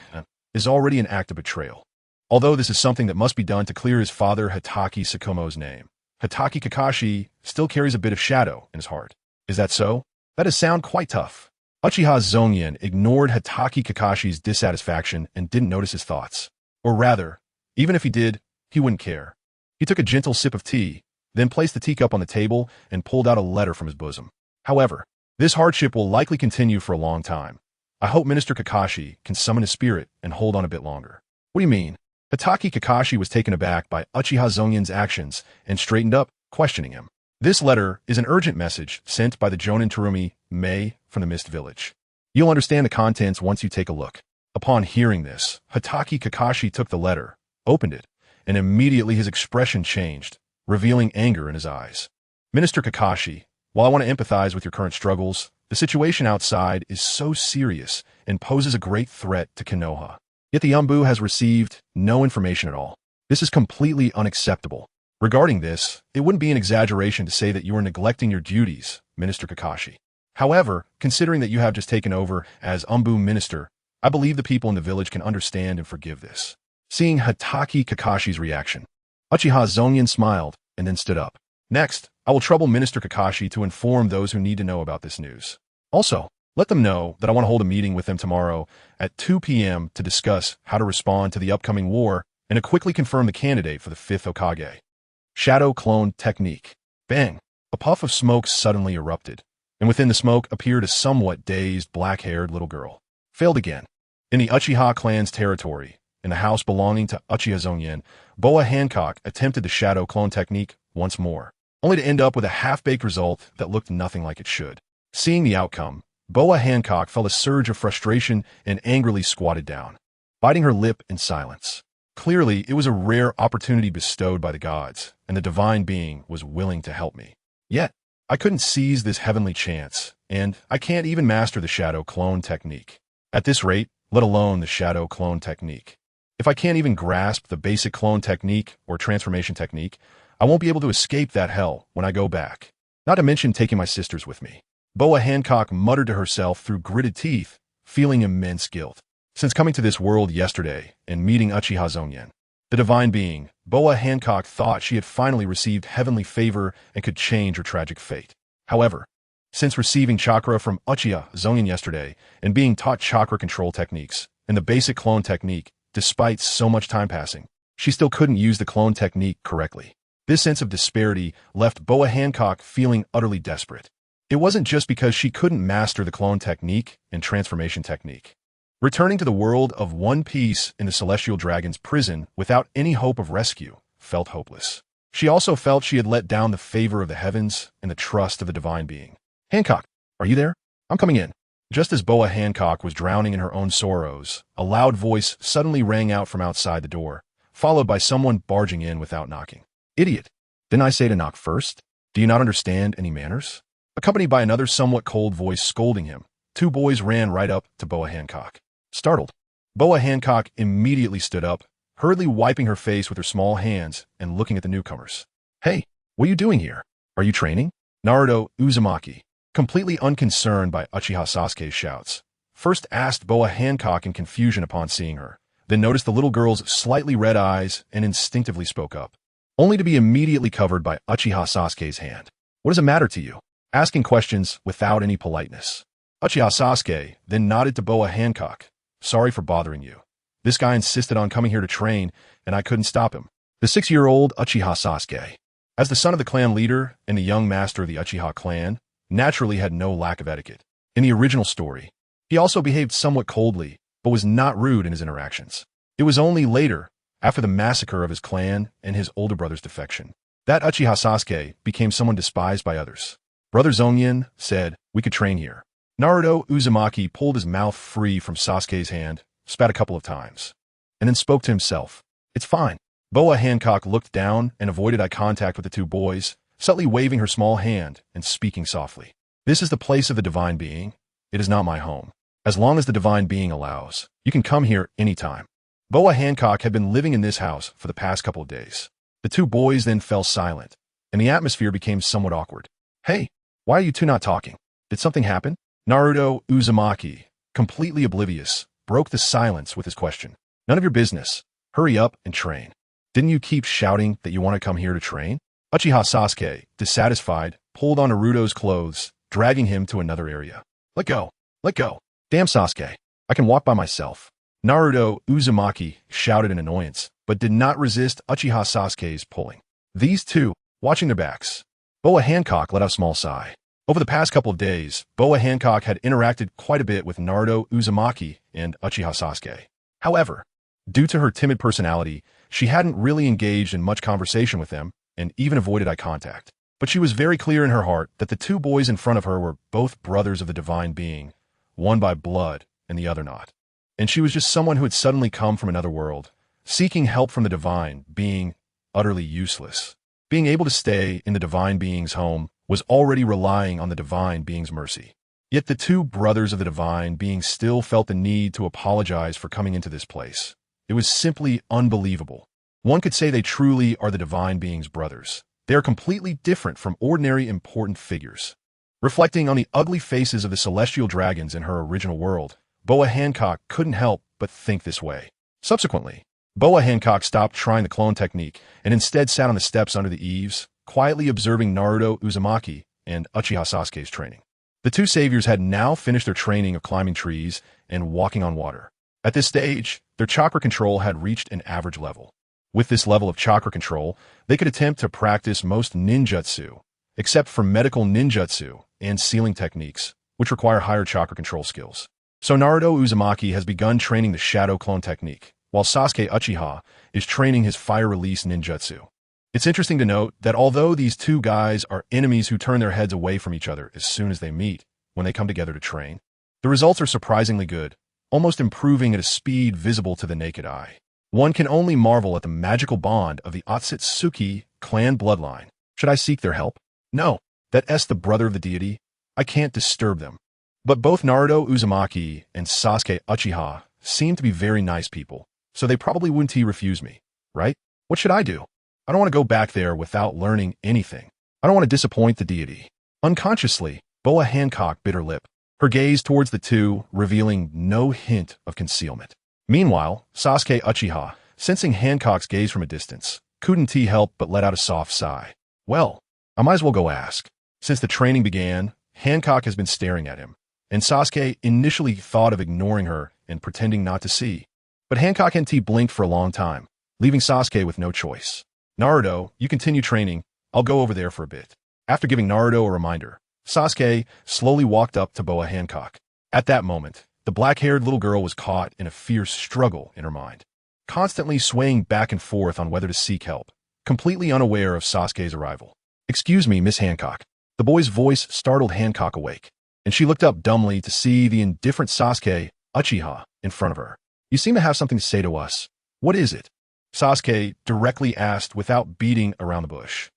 is already an act of betrayal. Although this is something that must be done to clear his father Hatake Tsukumo's name, Hatake Kakashi still carries a bit of shadow in his heart. Is that so? That does sound quite tough. Uchiha Zongyan ignored Hatake Kakashi's dissatisfaction and didn't notice his thoughts. Or rather, even if he did, he wouldn't care. He took a gentle sip of tea, then placed the teacup on the table and pulled out a letter from his bosom. However, this hardship will likely continue for a long time. I hope Minister Kakashi can summon his spirit and hold on a bit longer. What do you mean? Hatake Kakashi was taken aback by Uchiha Zongyan's actions and straightened up, questioning him. This letter is an urgent message sent by the Jonin Terumi Mei from the Mist Village. You'll understand the contents once you take a look. Upon hearing this, Hatake Kakashi took the letter, opened it, and immediately his expression changed, revealing anger in his eyes. Minister Kakashi, while I want to empathize with your current struggles, the situation outside is so serious and poses a great threat to Konoha. Yet the Umbu has received no information at all. This is completely unacceptable. Regarding this, it wouldn't be an exaggeration to say that you are neglecting your duties, Minister Kakashi. However, considering that you have just taken over as Umbu Minister, I believe the people in the village can understand and forgive this. Seeing Hatake Kakashi's reaction, Uchiha Zongyan smiled and then stood up. Next, I will trouble Minister Kakashi to inform those who need to know about this news. Also, let them know that I want to hold a meeting with them tomorrow at 2 p.m. to discuss how to respond to the upcoming war and to quickly confirm the candidate for the 5th Hokage. Shadow Clone Technique. Bang! A puff of smoke suddenly erupted, and within the smoke appeared a somewhat dazed, black-haired little girl. Failed again. In the Uchiha clan's territory, in the house belonging to Uchiha Zongyan, Boa Hancock attempted the Shadow Clone Technique once more, only to end up with a half-baked result that looked nothing like it should. Seeing the outcome, Boa Hancock felt a surge of frustration and angrily squatted down, biting her lip in silence. Clearly, it was a rare opportunity bestowed by the gods, and the divine being was willing to help me. Yet, I couldn't seize this heavenly chance, and I can't even master the Shadow Clone Technique. At this rate, let alone the Shadow Clone Technique. If I can't even grasp the basic clone technique or transformation technique, I won't be able to escape that hell when I go back. Not to mention taking my sisters with me. Boa Hancock muttered to herself through gritted teeth, feeling immense guilt. Since coming to this world yesterday and meeting Uchiha Zongyan, the divine being, Boa Hancock thought she had finally received heavenly favor and could change her tragic fate. However, since receiving chakra from Uchiha Zongyan yesterday and being taught chakra control techniques and the basic clone technique, despite so much time passing, she still couldn't use the clone technique correctly. This sense of disparity left Boa Hancock feeling utterly desperate. It wasn't just because she couldn't master the clone technique and transformation technique. Returning to the world of One Piece in the Celestial Dragon's prison without any hope of rescue felt hopeless. She also felt she had let down the favor of the heavens and the trust of the divine being. Hancock, are you there? I'm coming in. Just as Boa Hancock was drowning in her own sorrows, a loud voice suddenly rang out from outside the door, followed by someone barging in without knocking. Idiot. Didn't I say to knock first? Do you not understand any manners? Accompanied by another somewhat cold voice scolding him, two boys ran right up to Boa Hancock. Startled, Boa Hancock immediately stood up, hurriedly wiping her face with her small hands and looking at the newcomers. Hey, what are you doing here? Are you training? Naruto Uzumaki, completely unconcerned by Uchiha Sasuke's shouts, first asked Boa Hancock in confusion upon seeing her, then noticed the little girl's slightly red eyes and instinctively spoke up, only to be immediately covered by Uchiha Sasuke's hand. What does it matter to you? Asking questions without any politeness. Uchiha Sasuke then nodded to Boa Hancock. Sorry for bothering you. This guy insisted on coming here to train, and I couldn't stop him. The 6-year-old Uchiha Sasuke, as the son of the clan leader and the young master of the Uchiha clan, naturally had no lack of etiquette. In the original story, he also behaved somewhat coldly, but was not rude in his interactions. It was only later, after the massacre of his clan and his older brother's defection, that Uchiha Sasuke became someone despised by others. Brother Zongyan said, "We could train here." Naruto Uzumaki pulled his mouth free from Sasuke's hand, spat a couple of times, and then spoke to himself. It's fine. Boa Hancock looked down and avoided eye contact with the two boys, subtly waving her small hand and speaking softly. This is the place of the divine being. It is not my home. As long as the divine being allows, you can come here anytime. Boa Hancock had been living in this house for the past couple of days. The two boys then fell silent, and the atmosphere became somewhat awkward. Hey, why are you two not talking? Did something happen? Naruto Uzumaki, completely oblivious, broke the silence with his question. None of your business. Hurry up and train. Didn't you keep shouting that you want to come here to train? Uchiha Sasuke, dissatisfied, pulled on Naruto's clothes, dragging him to another area. Let go. Let go. Damn Sasuke. I can walk by myself. Naruto Uzumaki shouted in annoyance, but did not resist Uchiha Sasuke's pulling. These two, watching their backs. Boa Hancock let out a small sigh. Over the past couple of days, Boa Hancock had interacted quite a bit with Naruto Uzumaki and Uchiha Sasuke. However, due to her timid personality, she hadn't really engaged in much conversation with them and even avoided eye contact. But she was very clear in her heart that the two boys in front of her were both brothers of the divine being, one by blood and the other not. And she was just someone who had suddenly come from another world, seeking help from the divine being, utterly useless. Being able to stay in the divine being's home was already relying on the divine being's mercy. Yet the two brothers of the divine being still felt the need to apologize for coming into this place. It was simply unbelievable. One could say they truly are the divine being's brothers. They are completely different from ordinary important figures. Reflecting on the ugly faces of the celestial dragons in her original world, Boa Hancock couldn't help but think this way. Subsequently, Boa Hancock stopped trying the clone technique and instead sat on the steps under the eaves, quietly observing Naruto Uzumaki and Uchiha Sasuke's training. The two saviors had now finished their training of climbing trees and walking on water. At this stage, their chakra control had reached an average level. With this level of chakra control, they could attempt to practice most ninjutsu, except for medical ninjutsu and sealing techniques, which require higher chakra control skills. So Naruto Uzumaki has begun training the Shadow Clone technique, while Sasuke Uchiha is training his fire release ninjutsu. It's interesting to note that although these two guys are enemies who turn their heads away from each other as soon as they meet, when they come together to train, the results are surprisingly good, almost improving at a speed visible to the naked eye. One can only marvel at the magical bond of the Otsutsuki clan bloodline. Should I seek their help? No, that's the brother of the deity. I can't disturb them. But both Naruto Uzumaki and Sasuke Uchiha seem to be very nice people, so they probably wouldn't refuse me, right? What should I do? I don't want to go back there without learning anything. I don't want to disappoint the deity. Unconsciously, Boa Hancock bit her lip, her gaze towards the two revealing no hint of concealment. Meanwhile, Sasuke Uchiha, sensing Hancock's gaze from a distance, couldn't help but let out a soft sigh. Well, I might as well go ask. Since the training began, Hancock has been staring at him, and Sasuke initially thought of ignoring her and pretending not to see. But Hancock hadn't blinked for a long time, leaving Sasuke with no choice. Naruto, you continue training. I'll go over there for a bit. After giving Naruto a reminder, Sasuke slowly walked up to Boa Hancock. At that moment, the black-haired little girl was caught in a fierce struggle in her mind, constantly swaying back and forth on whether to seek help, completely unaware of Sasuke's arrival. Excuse me, Miss Hancock. The boy's voice startled Hancock awake, and she looked up dumbly to see the indifferent Sasuke Uchiha in front of her. You seem to have something to say to us. What is it? Sasuke directly asked without beating around the bush.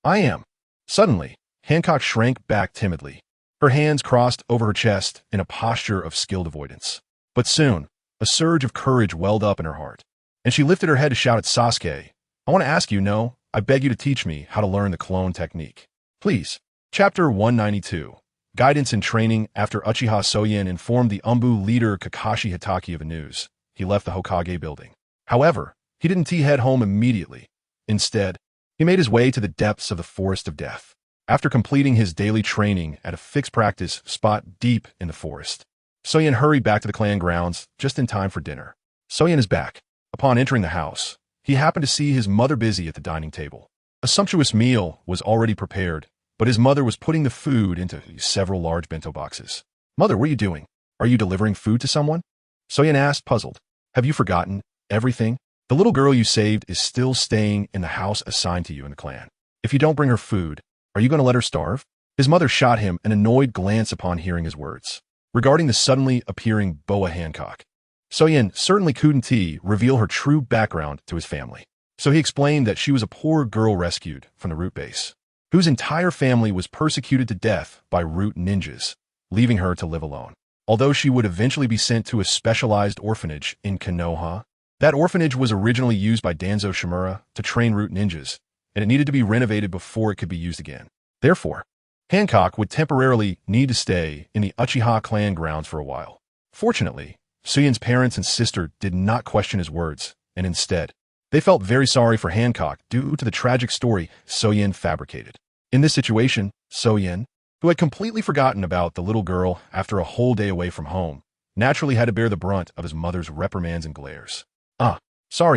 I am. Suddenly, Hancock shrank back timidly. Her hands crossed over her chest in a posture of skilled avoidance. But soon, a surge of courage welled up in her heart, and she lifted her head to shout at Sasuke, I want to ask you, no, I beg you to teach me how to learn the clone technique. Please. Chapter 192. Guidance and Training. After Uchiha Zongyan informed the Umbu leader Kakashi Hitaki of the news, he left the Hokage building. However, he didn't head home immediately. Instead, he made his way to the depths of the Forest of Death. After completing his daily training at a fixed practice spot deep in the forest, Zongyan hurried back to the clan grounds just in time for dinner. Zongyan is back. Upon entering the house, he happened to see his mother busy at the dining table. A sumptuous meal was already prepared, but his mother was putting the food into several large bento boxes. Mother, what are you doing? Are you delivering food to someone? Zongyan asked, puzzled. Have you forgotten everything? The little girl you saved is still staying in the house assigned to you in the clan. If you don't bring her food, are you going to let her starve? His mother shot him an annoyed glance upon hearing his words. Regarding the suddenly appearing Boa Hancock, Zongyan certainly couldn't reveal her true background to his family. So he explained that she was a poor girl rescued from the root base, whose entire family was persecuted to death by root ninjas, leaving her to live alone. Although she would eventually be sent to a specialized orphanage in Konoha, that orphanage was originally used by Danzo Shimura to train root ninjas, and it needed to be renovated before it could be used again. Therefore, Hancock would temporarily need to stay in the Uchiha clan grounds for a while. Fortunately, Zongyan's parents and sister did not question his words, and instead, they felt very sorry for Hancock due to the tragic story Zongyan fabricated. In this situation, Zongyan, who had completely forgotten about the little girl after a whole day away from home, naturally had to bear the brunt of his mother's reprimands and glares.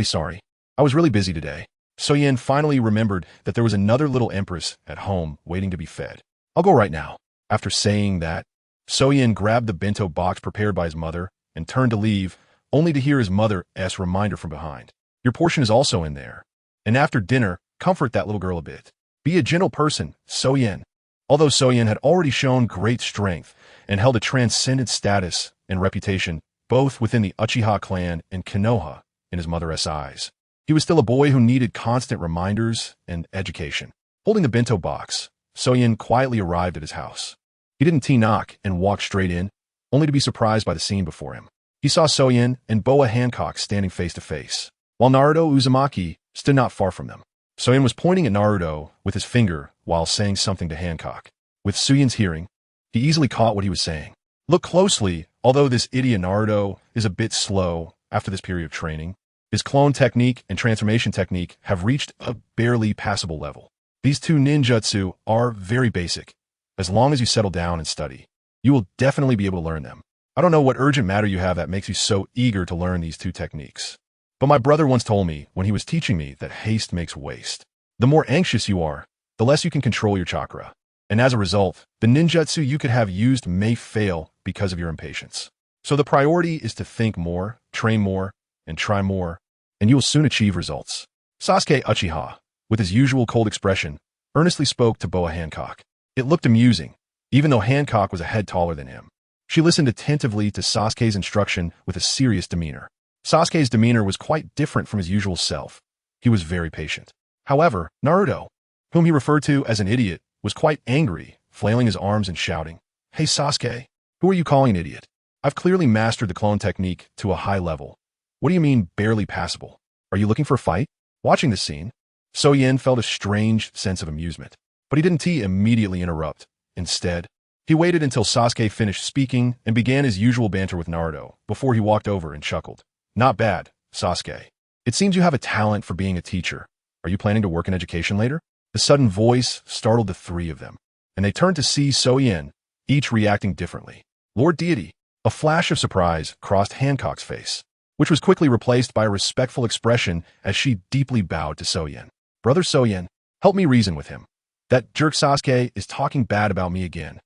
Sorry. I was really busy today. Zongyan finally remembered that there was another little empress at home waiting to be fed. I'll go right now. After saying that, Zongyan grabbed the bento box prepared by his mother and turned to leave, only to hear his mother's reminder from behind. Your portion is also in there. And after dinner, comfort that little girl a bit. Be a gentle person, Zongyan. Although Zongyan had already shown great strength and held a transcendent status and reputation both within the Uchiha clan and Konoha in his mother's eyes, he was still a boy who needed constant reminders and education. Holding the bento box, Zongyan quietly arrived at his house. He didn't knock and walked straight in, only to be surprised by the scene before him. He saw Zongyan and Boa Hancock standing face to face, while Naruto Uzumaki stood not far from them. Zongyan was pointing at Naruto with his finger while saying something to Hancock. With Zongyan's hearing, he easily caught what he was saying. Look closely, although this idiot Naruto is a bit slow after this period of training, his clone technique and transformation technique have reached a barely passable level. These two ninjutsu are very basic. As long as you settle down and study, you will definitely be able to learn them. I don't know what urgent matter you have that makes you so eager to learn these two techniques. But my brother once told me when he was teaching me that haste makes waste. The more anxious you are, the less you can control your chakra. And as a result, the ninjutsu you could have used may fail because of your impatience. So the priority is to think more, train more, and try more, and you will soon achieve results. Sasuke Uchiha, with his usual cold expression, earnestly spoke to Boa Hancock. It looked amusing, even though Hancock was a head taller than him. She listened attentively to Sasuke's instruction with a serious demeanor. Sasuke's demeanor was quite different from his usual self. He was very patient. However, Naruto, whom he referred to as an idiot, was quite angry, flailing his arms and shouting, Hey Sasuke, who are you calling an idiot? I've clearly mastered the clone technique to a high level. What do you mean, barely passable? Are you looking for a fight? Watching this scene, Zongyan felt a strange sense of amusement, but he didn't immediately interrupt. Instead, he waited until Sasuke finished speaking and began his usual banter with Naruto before he walked over and chuckled. Not bad, Sasuke. It seems you have a talent for being a teacher. Are you planning to work in education later? The sudden voice startled the three of them, and they turned to see Zongyan, each reacting differently. Lord Deity, a flash of surprise crossed Hancock's face, which was quickly replaced by a respectful expression as she deeply bowed to Zongyan. Brother Zongyan, help me reason with him. That jerk Sasuke is talking bad about me again.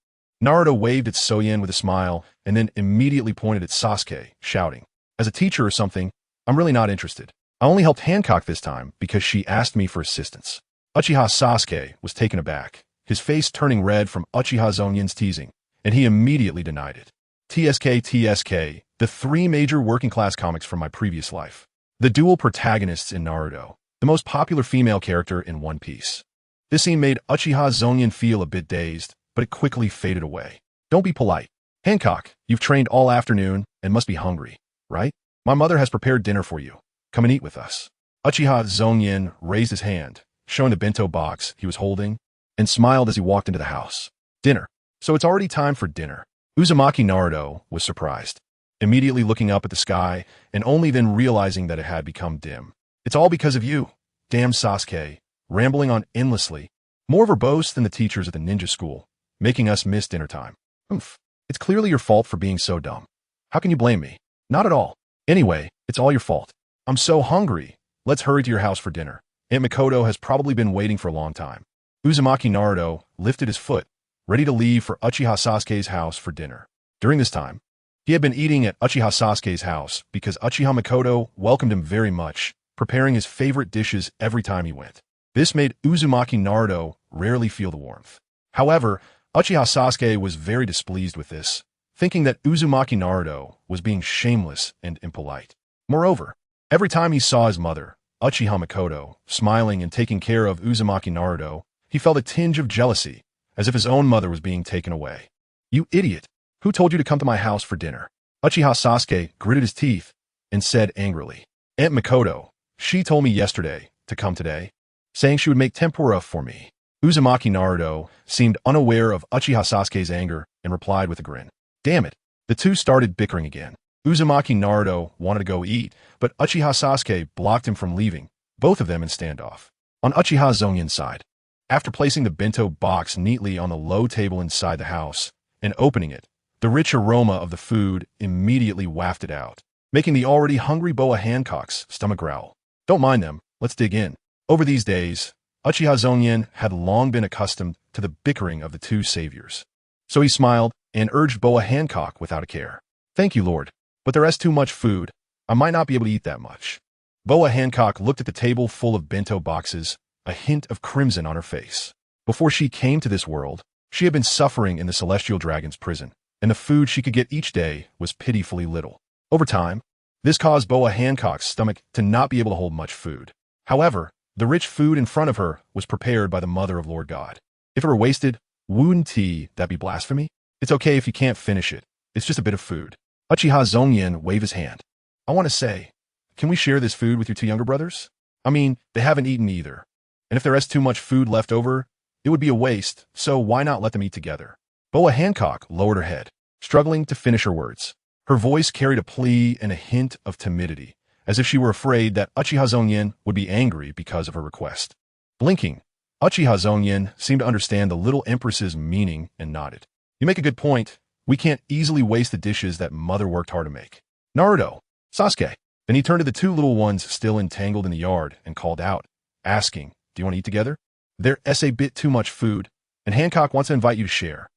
Naruto waved at Zongyan with a smile and then immediately pointed at Sasuke, shouting, As a teacher or something, I'm really not interested. I only helped Hancock this time because she asked me for assistance. Uchiha Sasuke was taken aback, his face turning red from Uchiha Zongyan's teasing, and he immediately denied it. TSK, the three major working-class comics from my previous life. the dual protagonists in Naruto, the most popular female character in One Piece. This scene made Uchiha Zongyan feel a bit dazed, but it quickly faded away. Don't be polite. Hancock, you've trained all afternoon and must be hungry, right? My mother has prepared dinner for you. Come and eat with us. Uchiha Zongyan raised his hand, showing the bento box he was holding, and smiled as he walked into the house. Dinner. So it's already time for dinner. Uzumaki Naruto was surprised, immediately looking up at the sky and only then realizing that it had become dim. It's all because of you. Damn Sasuke, rambling on endlessly, more verbose than the teachers at the ninja school, making us miss dinner time. Oof. It's clearly your fault for being so dumb. How can you blame me? Not at all. Anyway, it's all your fault. I'm so hungry. Let's hurry to your house for dinner. Aunt Mikoto has probably been waiting for a long time. Uzumaki Naruto lifted his foot, ready to leave for Uchiha Sasuke's house for dinner. During this time, he had been eating at Uchiha Sasuke's house because Uchiha Mikoto welcomed him very much, preparing his favorite dishes every time he went. This made Uzumaki Naruto rarely feel the warmth. However, Uchiha Sasuke was very displeased with this, thinking that Uzumaki Naruto was being shameless and impolite. Moreover, every time he saw his mother, Uchiha Mikoto, smiling and taking care of Uzumaki Naruto, he felt a tinge of jealousy, as if his own mother was being taken away. You idiot! Who told you to come to my house for dinner? Uchiha Sasuke gritted his teeth and said angrily. Aunt Mikoto, she told me yesterday to come today, saying she would make tempura for me. Uzumaki Naruto seemed unaware of Uchiha Sasuke's anger and replied with a grin. Damn it. The two started bickering again. Uzumaki Naruto wanted to go eat, but Uchiha Sasuke blocked him from leaving, both of them in standoff. On Uchiha Zongyan's side, after placing the bento box neatly on the low table inside the house and opening it, the rich aroma of the food immediately wafted out, making the already hungry Boa Hancock's stomach growl. Don't mind them, let's dig in. Over these days, Uchiha Zongyan had long been accustomed to the bickering of the two saviors. So he smiled and urged Boa Hancock without a care. Thank you, Lord, but there is too much food. I might not be able to eat that much. Boa Hancock looked at the table full of bento boxes, a hint of crimson on her face. Before she came to this world, she had been suffering in the Celestial Dragon's prison, and the food she could get each day was pitifully little. Over time, this caused Boa Hancock's stomach to not be able to hold much food. However, the rich food in front of her was prepared by the mother of Lord God. If it were wasted, wouldn't that be blasphemy? It's okay if you can't finish it. It's just a bit of food. Uchiha Zongyan waved his hand. I want to say, can we share this food with your two younger brothers? I mean, they haven't eaten either. And if there is too much food left over, it would be a waste, so why not let them eat together? Boa Hancock lowered her head, struggling to finish her words. Her voice carried a plea and a hint of timidity, as if she were afraid that Uchiha Zongyan would be angry because of her request. Blinking, Uchiha Zongyan seemed to understand the little empress's meaning and nodded. You make a good point. We can't easily waste the dishes that mother worked hard to make. Naruto, Sasuke. Then he turned to the two little ones still entangled in the yard and called out, asking, do you want to eat together? There's a bit too much food, and Hancock wants to invite you to share.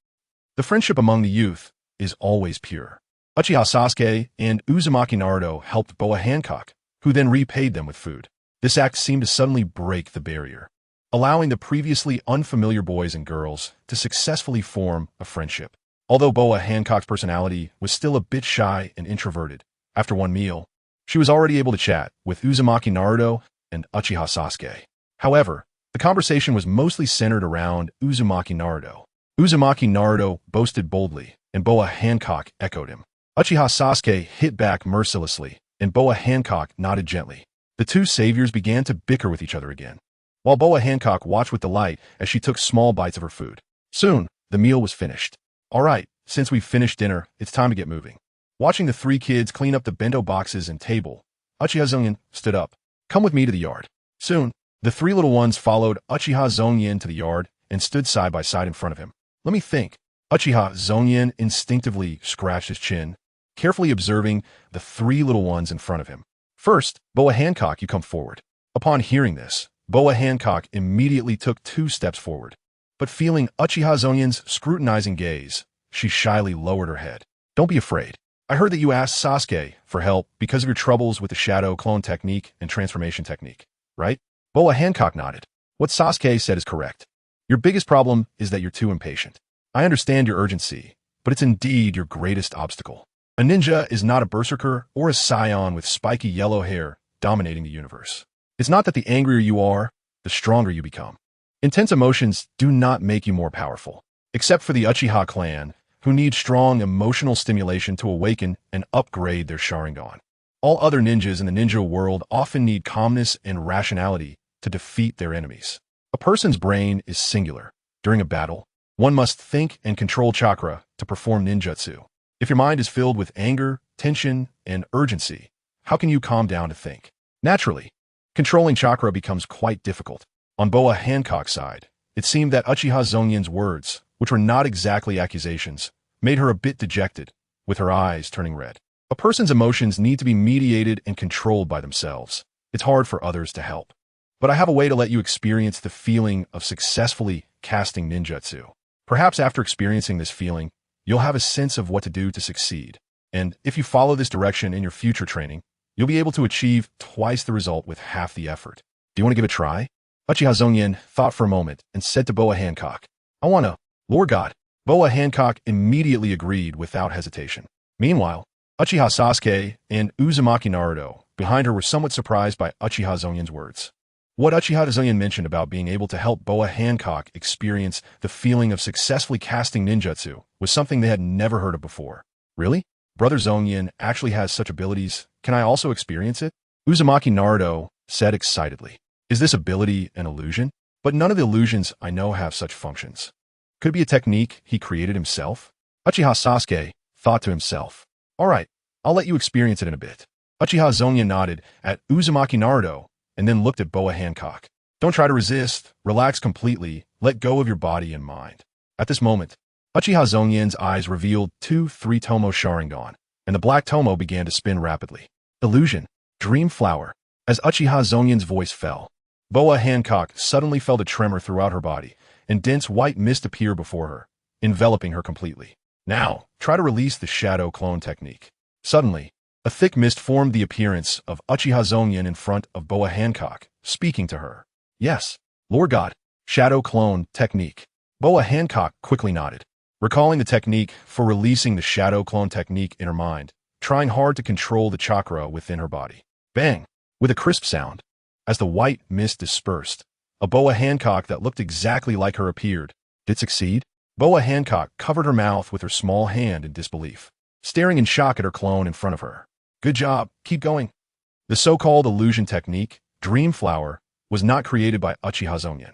The friendship among the youth is always pure. Uchiha Sasuke and Uzumaki Naruto helped Boa Hancock, who then repaid them with food. This act seemed to suddenly break the barrier, allowing the previously unfamiliar boys and girls to successfully form a friendship. Although Boa Hancock's personality was still a bit shy and introverted, after one meal, she was already able to chat with Uzumaki Naruto and Uchiha Sasuke. However, the conversation was mostly centered around Uzumaki Naruto. Uzumaki Naruto boasted boldly, and Boa Hancock echoed him. Uchiha Sasuke hit back mercilessly, and Boa Hancock nodded gently. The two saviors began to bicker with each other again, while Boa Hancock watched with delight as she took small bites of her food. Soon, the meal was finished. All right, since we've finished dinner, it's time to get moving. Watching the three kids clean up the bento boxes and table, Uchiha Zongyan stood up. Come with me to the yard. Soon, the three little ones followed Uchiha Zongyan to the yard and stood side by side in front of him. Let me think. Uchiha Zongyan instinctively scratched his chin, carefully observing the three little ones in front of him. First, Boa Hancock, you come forward. Upon hearing this, Boa Hancock immediately took 2 steps forward. But feeling Uchiha Zongyan's scrutinizing gaze, she shyly lowered her head. Don't be afraid. I heard that you asked Sasuke for help because of your troubles with the shadow clone technique and transformation technique, right? Boa Hancock nodded. What Sasuke said is correct. Your biggest problem is that you're too impatient. I understand your urgency, but it's indeed your greatest obstacle. A ninja is not a berserker or a scion with spiky yellow hair dominating the universe. It's not that the angrier you are, the stronger you become. Intense emotions do not make you more powerful, except for the Uchiha clan, who need strong emotional stimulation to awaken and upgrade their Sharingan. All other ninjas in the ninja world often need calmness and rationality to defeat their enemies. A person's brain is singular. During a battle, one must think and control chakra to perform ninjutsu. If your mind is filled with anger, tension, and urgency, how can you calm down to think? Naturally, controlling chakra becomes quite difficult. On Boa Hancock's side, it seemed that Uchiha Zongyan's words, which were not exactly accusations, made her a bit dejected, with her eyes turning red. A person's emotions need to be mediated and controlled by themselves. It's hard for others to help. But I have a way to let you experience the feeling of successfully casting ninjutsu. Perhaps after experiencing this feeling, you'll have a sense of what to do to succeed. And if you follow this direction in your future training, you'll be able to achieve twice the result with half the effort. Do you want to give it a try? Uchiha Zongyan thought for a moment and said to Boa Hancock, I want to, Lord God. Boa Hancock immediately agreed without hesitation. Meanwhile, Uchiha Sasuke and Uzumaki Naruto behind her were somewhat surprised by Uchiha Zongyan's words. What Uchiha Zongyan mentioned about being able to help Boa Hancock experience the feeling of successfully casting ninjutsu was something they had never heard of before. Really? Brother Zongyan actually has such abilities. Can I also experience it? Uzumaki Naruto said excitedly. Is this ability an illusion? But none of the illusions I know have such functions. Could it be a technique he created himself? Uchiha Sasuke thought to himself. All right, I'll let you experience it in a bit. Uchiha Zongyan nodded at Uzumaki Naruto and then looked at Boa Hancock. Don't try to resist. Relax completely. Let go of your body and mind. At this moment, Uchiha Zongyan's eyes revealed 2 Tomo Sharingan, and the black Tomo began to spin rapidly. Illusion. Dream flower. As Uchiha Zongyan's voice fell, Boa Hancock suddenly felt a tremor throughout her body, and dense white mist appeared before her, enveloping her completely. Now, try to release the shadow clone technique. Suddenly, a thick mist formed the appearance of Uchiha Zongyan in front of Boa Hancock, speaking to her. Yes, Lord God, shadow clone technique. Boa Hancock quickly nodded, recalling the technique for releasing the shadow clone technique in her mind, trying hard to control the chakra within her body. Bang! With a crisp sound, as the white mist dispersed, a Boa Hancock that looked exactly like her appeared. Did it succeed? Boa Hancock covered her mouth with her small hand in disbelief, staring in shock at her clone in front of her. Good job, keep going. The so-called illusion technique, Dream Flower, was not created by Uchiha Zongyan.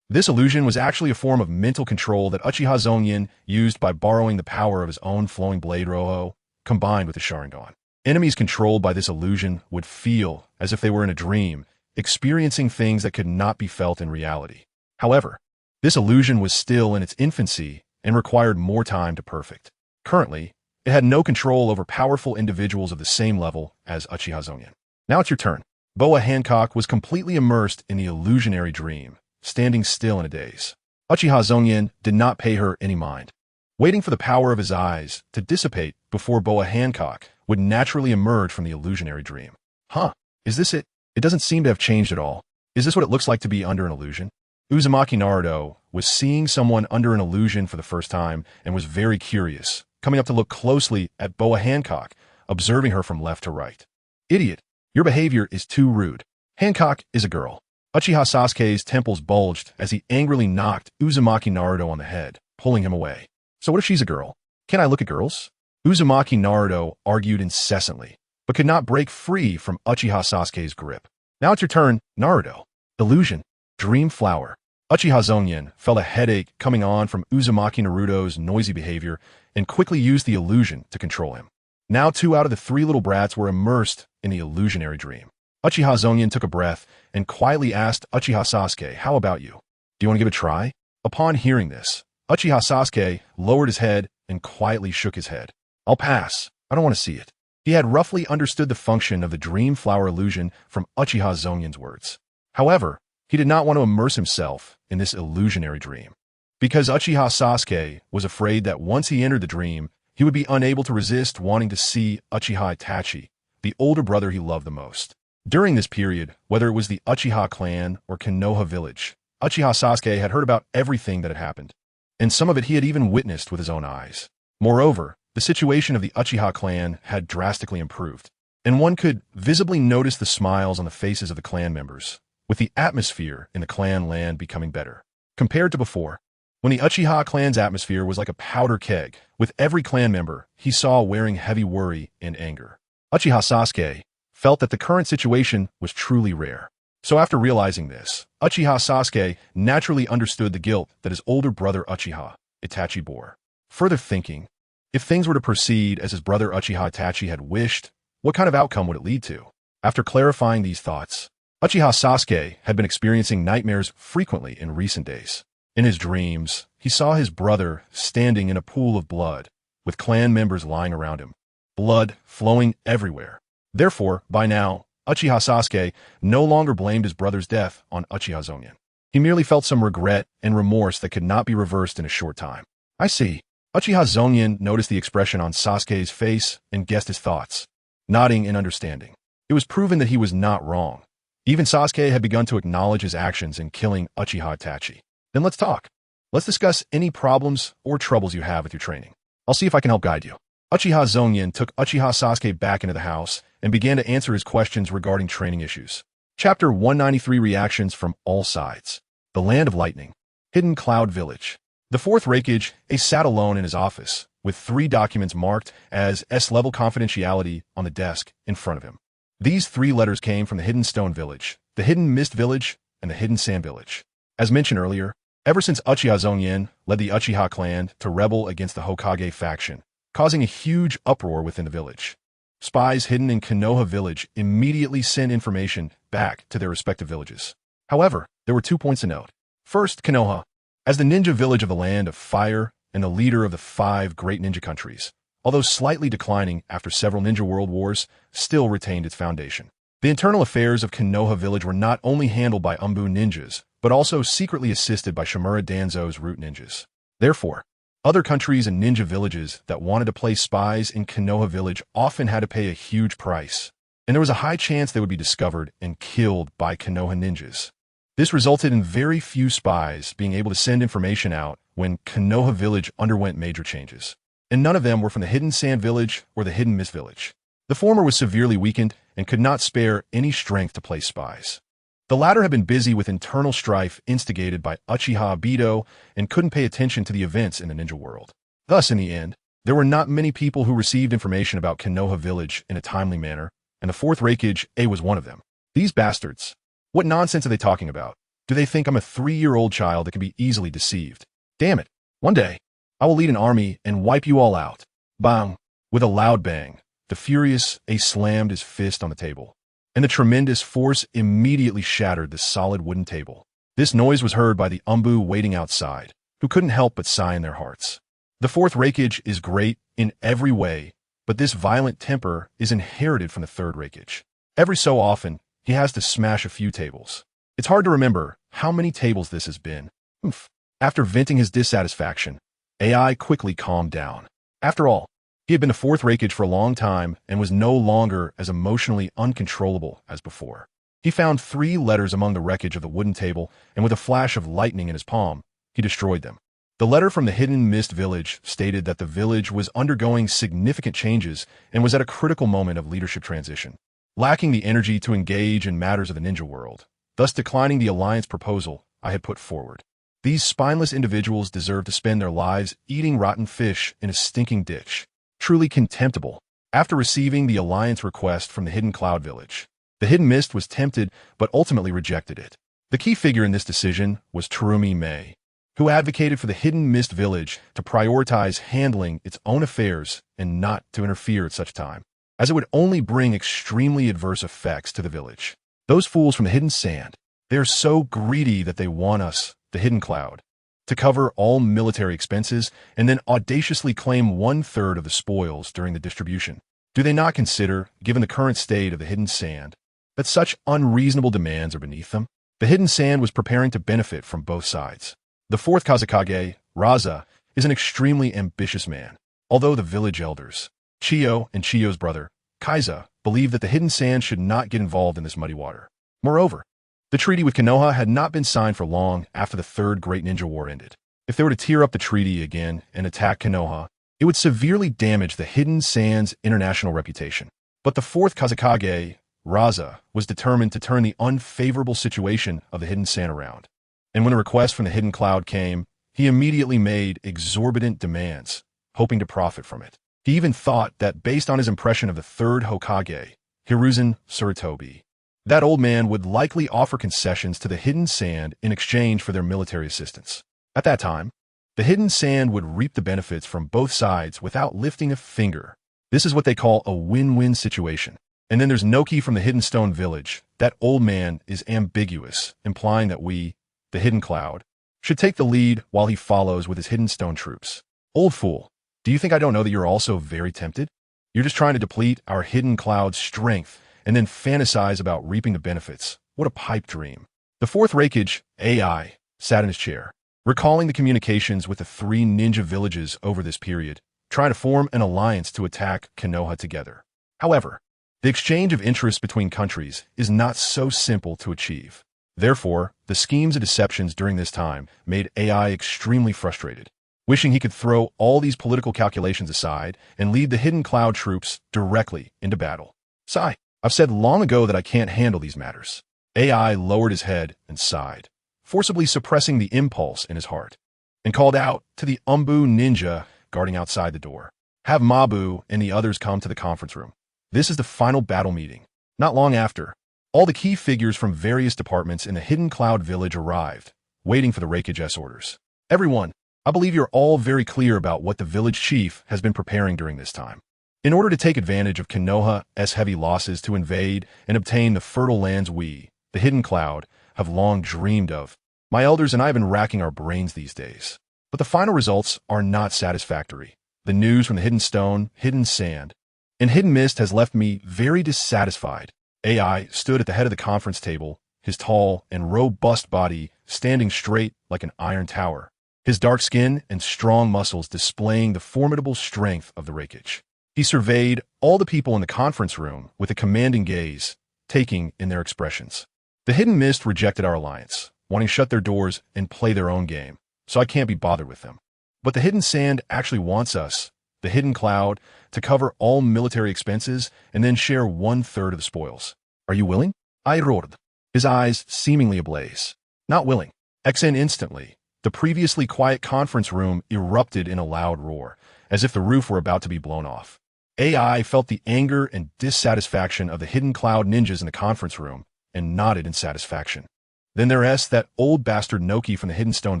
This illusion was actually a form of mental control that Uchiha Zongyan used by borrowing the power of his own flowing blade Roho, combined with the Sharingan. Enemies controlled by this illusion would feel as if they were in a dream, experiencing things that could not be felt in reality. However, this illusion was still in its infancy and required more time to perfect. Currently, it had no control over powerful individuals of the same level as Uchiha Zongyan. Now it's your turn. Boa Hancock was completely immersed in the illusionary dream, standing still in a daze. Uchiha Zongyan did not pay her any mind, waiting for the power of his eyes to dissipate before Boa Hancock would naturally emerge from the illusionary dream. Huh, is this it? It doesn't seem to have changed at all. Is this what it looks like to be under an illusion? Uzumaki Naruto was seeing someone under an illusion for the first time and was very curious, coming up to look closely at Boa Hancock, observing her from left to right. Idiot, your behavior is too rude. Hancock is a girl. Uchiha Sasuke's temples bulged as he angrily knocked Uzumaki Naruto on the head, pulling him away. So what if she's a girl? Can I look at girls? Uzumaki Naruto argued incessantly, but could not break free from Uchiha Sasuke's grip. Now it's your turn, Naruto. Illusion. Dream Flower. Uchiha Zongyan felt a headache coming on from Uzumaki Naruto's noisy behavior and quickly used the illusion to control him. Now 2 out of the 3 little brats were immersed in the illusionary dream. Uchiha Zongyan took a breath and quietly asked Uchiha Sasuke, how about you? Do you want to give it a try? Upon hearing this, Uchiha Sasuke lowered his head and quietly shook his head. I'll pass. I don't want to see it. He had roughly understood the function of the Dream Flower illusion from Uchiha Zongyan's words. However, he did not want to immerse himself in this illusionary dream, because Uchiha Sasuke was afraid that once he entered the dream, he would be unable to resist wanting to see Uchiha Itachi, the older brother he loved the most. During this period, whether it was the Uchiha clan or Konoha village, Uchiha Sasuke had heard about everything that had happened, and some of it he had even witnessed with his own eyes. Moreover, the situation of the Uchiha clan had drastically improved, and one could visibly notice the smiles on the faces of the clan members, with the atmosphere in the clan land becoming better. Compared to before, when the Uchiha clan's atmosphere was like a powder keg, with every clan member he saw wearing heavy worry and anger. Uchiha Sasuke felt that the current situation was truly rare. So after realizing this, Uchiha Sasuke naturally understood the guilt that his older brother Uchiha Itachi bore. Further thinking, if things were to proceed as his brother Uchiha Itachi had wished, what kind of outcome would it lead to? After clarifying these thoughts, Uchiha Sasuke had been experiencing nightmares frequently in recent days. In his dreams, he saw his brother standing in a pool of blood, with clan members lying around him, blood flowing everywhere. Therefore, by now, Uchiha Sasuke no longer blamed his brother's death on Uchiha Zongyan. He merely felt some regret and remorse that could not be reversed in a short time. I see. Uchiha Zongyan noticed the expression on Sasuke's face and guessed his thoughts, nodding in understanding. It was proven that he was not wrong. Even Sasuke had begun to acknowledge his actions in killing Uchiha Itachi. Then let's talk. Let's discuss any problems or troubles you have with your training. I'll see if I can help guide you. Uchiha Zongyan took Uchiha Sasuke back into the house and began to answer his questions regarding training issues. Chapter 193 Reactions from All Sides. The Land of Lightning. Hidden Cloud Village. The fourth Raikage sat alone in his office, with 3 documents marked as S-level confidentiality on the desk in front of him. These 3 letters came from the Hidden Stone Village, the Hidden Mist Village, and the Hidden Sand Village. As mentioned earlier, ever since Uchiha Zongyan led the Uchiha clan to rebel against the Hokage faction, causing a huge uproar within the village, spies hidden in Konoha village immediately sent information back to their respective villages. However, there were 2 points to note. First, Konoha, as the ninja village of the Land of Fire and the leader of the 5 great ninja countries, although slightly declining after several ninja world wars, still retained its foundation. The internal affairs of Konoha village were not only handled by Umbu ninjas, but also secretly assisted by Shimura Danzo's root ninjas. Therefore, other countries and ninja villages that wanted to place spies in Konoha village often had to pay a huge price, and there was a high chance they would be discovered and killed by Konoha ninjas. This resulted in very few spies being able to send information out when Konoha village underwent major changes, and none of them were from the Hidden Sand Village or the Hidden Mist Village. The former was severely weakened and could not spare any strength to place spies. The latter had been busy with internal strife instigated by Uchiha Obito and couldn't pay attention to the events in the ninja world. Thus, in the end, there were not many people who received information about Konoha village in a timely manner, and the fourth Raikage was one of them. These bastards. What nonsense are they talking about? Do they think I'm a 3-year-old child that can be easily deceived? Damn it. One day, I will lead an army and wipe you all out. Bang. With a loud bang, the furious slammed his fist on the table, and the tremendous force immediately shattered the solid wooden table. This noise was heard by the Umbu waiting outside, who couldn't help but sigh in their hearts. The fourth Raikage is great in every way, but this violent temper is inherited from the third Raikage. Every so often, he has to smash a few tables. It's hard to remember how many tables this has been. Oof. After venting his dissatisfaction, AI quickly calmed down. After all, he had been the fourth Raikage for a long time and was no longer as emotionally uncontrollable as before. He found 3 letters among the wreckage of the wooden table, and with a flash of lightning in his palm, he destroyed them. The letter from the Hidden Mist Village stated that the village was undergoing significant changes and was at a critical moment of leadership transition, lacking the energy to engage in matters of the ninja world, thus declining the alliance proposal I had put forward. These spineless individuals deserve to spend their lives eating rotten fish in a stinking ditch. Truly contemptible. After receiving the alliance request from the Hidden Cloud Village, the Hidden Mist was tempted but ultimately rejected it. The key figure in this decision was Terumi Mei, who advocated for the Hidden Mist Village to prioritize handling its own affairs and not to interfere at such time, as it would only bring extremely adverse effects to the village. Those fools from the Hidden Sand, they are so greedy that they want us, the Hidden Cloud, to cover all military expenses and then audaciously claim 1/3 of the spoils during the distribution. Do they not consider, given the current state of the Hidden Sand, that such unreasonable demands are beneath them? The Hidden Sand was preparing to benefit from both sides. The fourth Kazekage, Raza, is an extremely ambitious man, although the village elders, Chiyo and Chiyo's brother, Kaiza, believe that the Hidden Sand should not get involved in this muddy water. Moreover, the treaty with Konoha had not been signed for long after the Third Great Ninja War ended. If they were to tear up the treaty again and attack Konoha, it would severely damage the Hidden Sand's international reputation. But the fourth Kazakage, Raza, was determined to turn the unfavorable situation of the hidden sand around. And when a request from the hidden cloud came, he immediately made exorbitant demands, hoping to profit from it. He even thought that based on his impression of the third Hokage, Hiruzen Tsurutobi, that old man would likely offer concessions to the hidden sand in exchange for their military assistance. At that time, the hidden sand would reap the benefits from both sides without lifting a finger. This is what they call a win-win situation. And then there's Noki from the Hidden Stone Village. That old man is ambiguous, implying that we, the Hidden Cloud, should take the lead while he follows with his Hidden Stone troops. Old fool, do you think I don't know that you're also very tempted? You're just trying to deplete our Hidden Cloud's strength and then fantasize about reaping the benefits. What a pipe dream. The fourth Raikage, AI, sat in his chair, recalling the communications with the three ninja villages over this period, trying to form an alliance to attack Konoha together. However, the exchange of interests between countries is not so simple to achieve. Therefore, the schemes and deceptions during this time made AI extremely frustrated, wishing he could throw all these political calculations aside and lead the Hidden Cloud troops directly into battle. Sigh, I've said long ago that I can't handle these matters. AI lowered his head and sighed, forcibly suppressing the impulse in his heart, and called out to the Umbu ninja guarding outside the door. Have Mabu and the others come to the conference room. This is the final battle meeting. Not long after, all the key figures from various departments in the Hidden Cloud village arrived, waiting for the Raikage's orders. Everyone, I believe you're all very clear about what the village chief has been preparing during this time. In order to take advantage of Konoha's heavy losses to invade and obtain the fertile lands we, the Hidden Cloud, have long dreamed of, my elders and I have been racking our brains these days. But the final results are not satisfactory. The news from the Hidden Stone, Hidden Sand, and Hidden Mist has left me very dissatisfied. AI stood at the head of the conference table, his tall and robust body standing straight like an iron tower, his dark skin and strong muscles displaying the formidable strength of the Raikage. He surveyed all the people in the conference room with a commanding gaze, taking in their expressions. The Hidden Mist rejected our alliance, wanting to shut their doors and play their own game, so I can't be bothered with them. But the Hidden Sand actually wants us, the Hidden Cloud, to cover all military expenses and then share 1/3 of the spoils. Are you willing? I roared, his eyes seemingly ablaze. Not willing. XN instantly. The previously quiet conference room erupted in a loud roar, as if the roof were about to be blown off. AI felt the anger and dissatisfaction of the Hidden Cloud ninjas in the conference room and nodded in satisfaction. Then there's that old bastard Noki from the Hidden Stone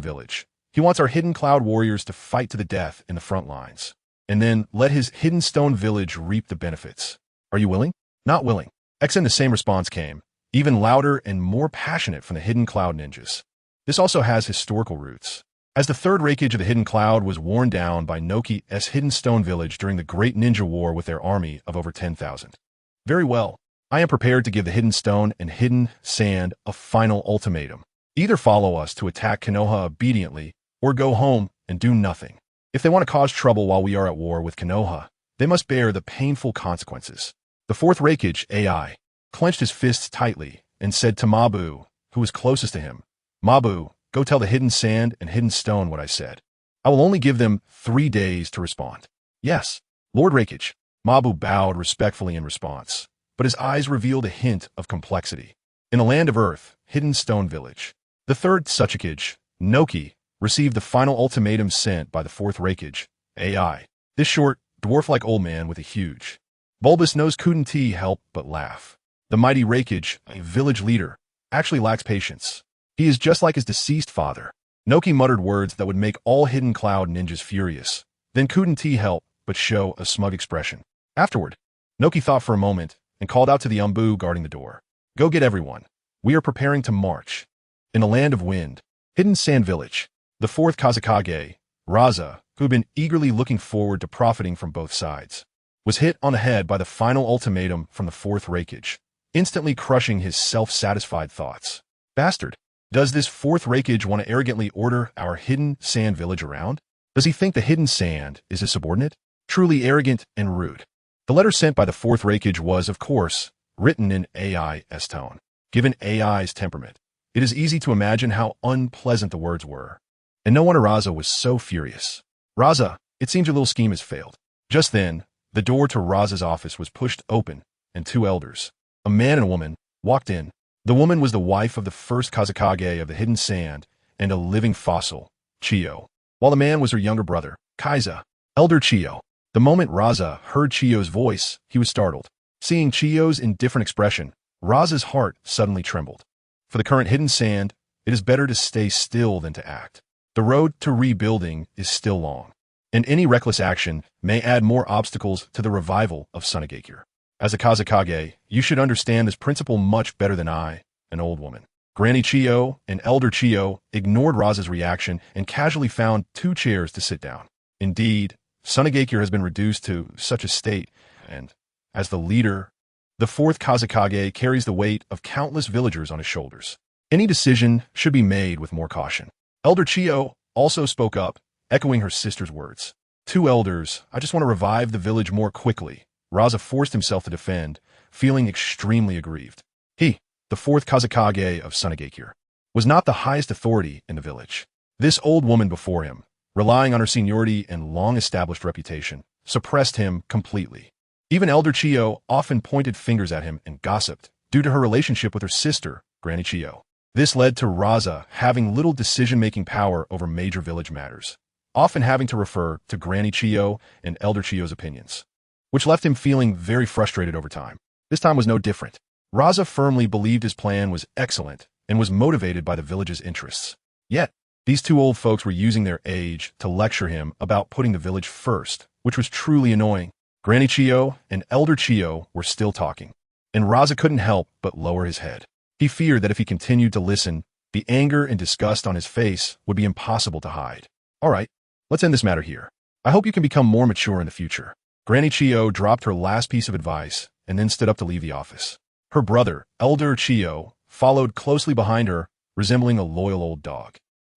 Village. He wants our Hidden Cloud warriors to fight to the death in the front lines, and then let his Hidden Stone Village reap the benefits. Are you willing? Not willing. XN the same response came, even louder and more passionate from the Hidden Cloud ninjas. This also has historical roots, as the third Raikage of the Hidden Cloud was worn down by Noki's Hidden Stone Village during the Great Ninja War with their army of over 10,000. Very well. I am prepared to give the Hidden Stone and Hidden Sand a final ultimatum. Either follow us to attack Konoha obediently, or go home and do nothing. If they want to cause trouble while we are at war with Konoha, they must bear the painful consequences. The fourth Raikage, AI, clenched his fists tightly and said to Mabu, who was closest to him, Mabu, go tell the Hidden Sand and Hidden Stone what I said. I will only give them 3 days to respond. Yes, Lord Raikage. Mabu bowed respectfully in response, but his eyes revealed a hint of complexity. In the land of Earth, Hidden Stone Village, the third Tsuchikage, Noki, received the final ultimatum sent by the fourth Raikage, AI. This short, dwarf-like old man with a huge, bulbous nose couldn't help but laugh. The mighty Raikage, a village leader, actually lacks patience. He is just like his deceased father. Noki muttered words that would make all Hidden Cloud ninjas furious, then couldn't help but show a smug expression. Afterward, Noki thought for a moment and called out to the Umbu guarding the door. Go get everyone. We are preparing to march. In the land of wind, Hidden Sand Village, the fourth Kazakage, Raza, who had been eagerly looking forward to profiting from both sides, was hit on the head by the final ultimatum from the fourth Raikage, instantly crushing his self-satisfied thoughts. Bastard. Does this fourth Raikage want to arrogantly order our Hidden Sand Village around? Does he think the Hidden Sand is his subordinate? Truly arrogant and rude. The letter sent by the fourth Raikage was, of course, written in AI's tone. Given AI's temperament, it is easy to imagine how unpleasant the words were. And no wonder Raza was so furious. Raza, it seems your little scheme has failed. Just then, the door to Raza's office was pushed open, and two elders, a man and a woman, walked in. The woman was the wife of the first Kazekage of the Hidden Sand and a living fossil, Chiyo, while the man was her younger brother, Kaiza, elder Chiyo. The moment Raza heard Chiyo's voice, he was startled. Seeing Chiyo's indifferent expression, Raza's heart suddenly trembled. For the current Hidden Sand, it is better to stay still than to act. The road to rebuilding is still long, and any reckless action may add more obstacles to the revival of Sunagakure. As a Kazekage, you should understand this principle much better than I, an old woman. Granny Chiyo and Elder Chiyo ignored Raza's reaction and casually found two chairs to sit down. Indeed, Sunagakure has been reduced to such a state, and, as the leader, the fourth Kazekage carries the weight of countless villagers on his shoulders. Any decision should be made with more caution. Elder Chiyo also spoke up, echoing her sister's words. Two elders, I just want to revive the village more quickly. Raza forced himself to defend, feeling extremely aggrieved. He, the fourth Kazekage of Sunagakure, was not the highest authority in the village. This old woman before him, relying on her seniority and long-established reputation, suppressed him completely. Even Elder Chiyo often pointed fingers at him and gossiped, due to her relationship with her sister, Granny Chiyo. This led to Raza having little decision-making power over major village matters, often having to refer to Granny Chiyo and Elder Chiyo's opinions, which left him feeling very frustrated over time. This time was no different. Raza firmly believed his plan was excellent and was motivated by the village's interests. Yet, these two old folks were using their age to lecture him about putting the village first, which was truly annoying. Granny Chiyo and Elder Chiyo were still talking, and Raza couldn't help but lower his head. He feared that if he continued to listen, the anger and disgust on his face would be impossible to hide. All right, let's end this matter here. I hope you can become more mature in the future. Granny Chiyo dropped her last piece of advice and then stood up to leave the office. Her brother, Elder Chiyo, followed closely behind her, resembling a loyal old dog.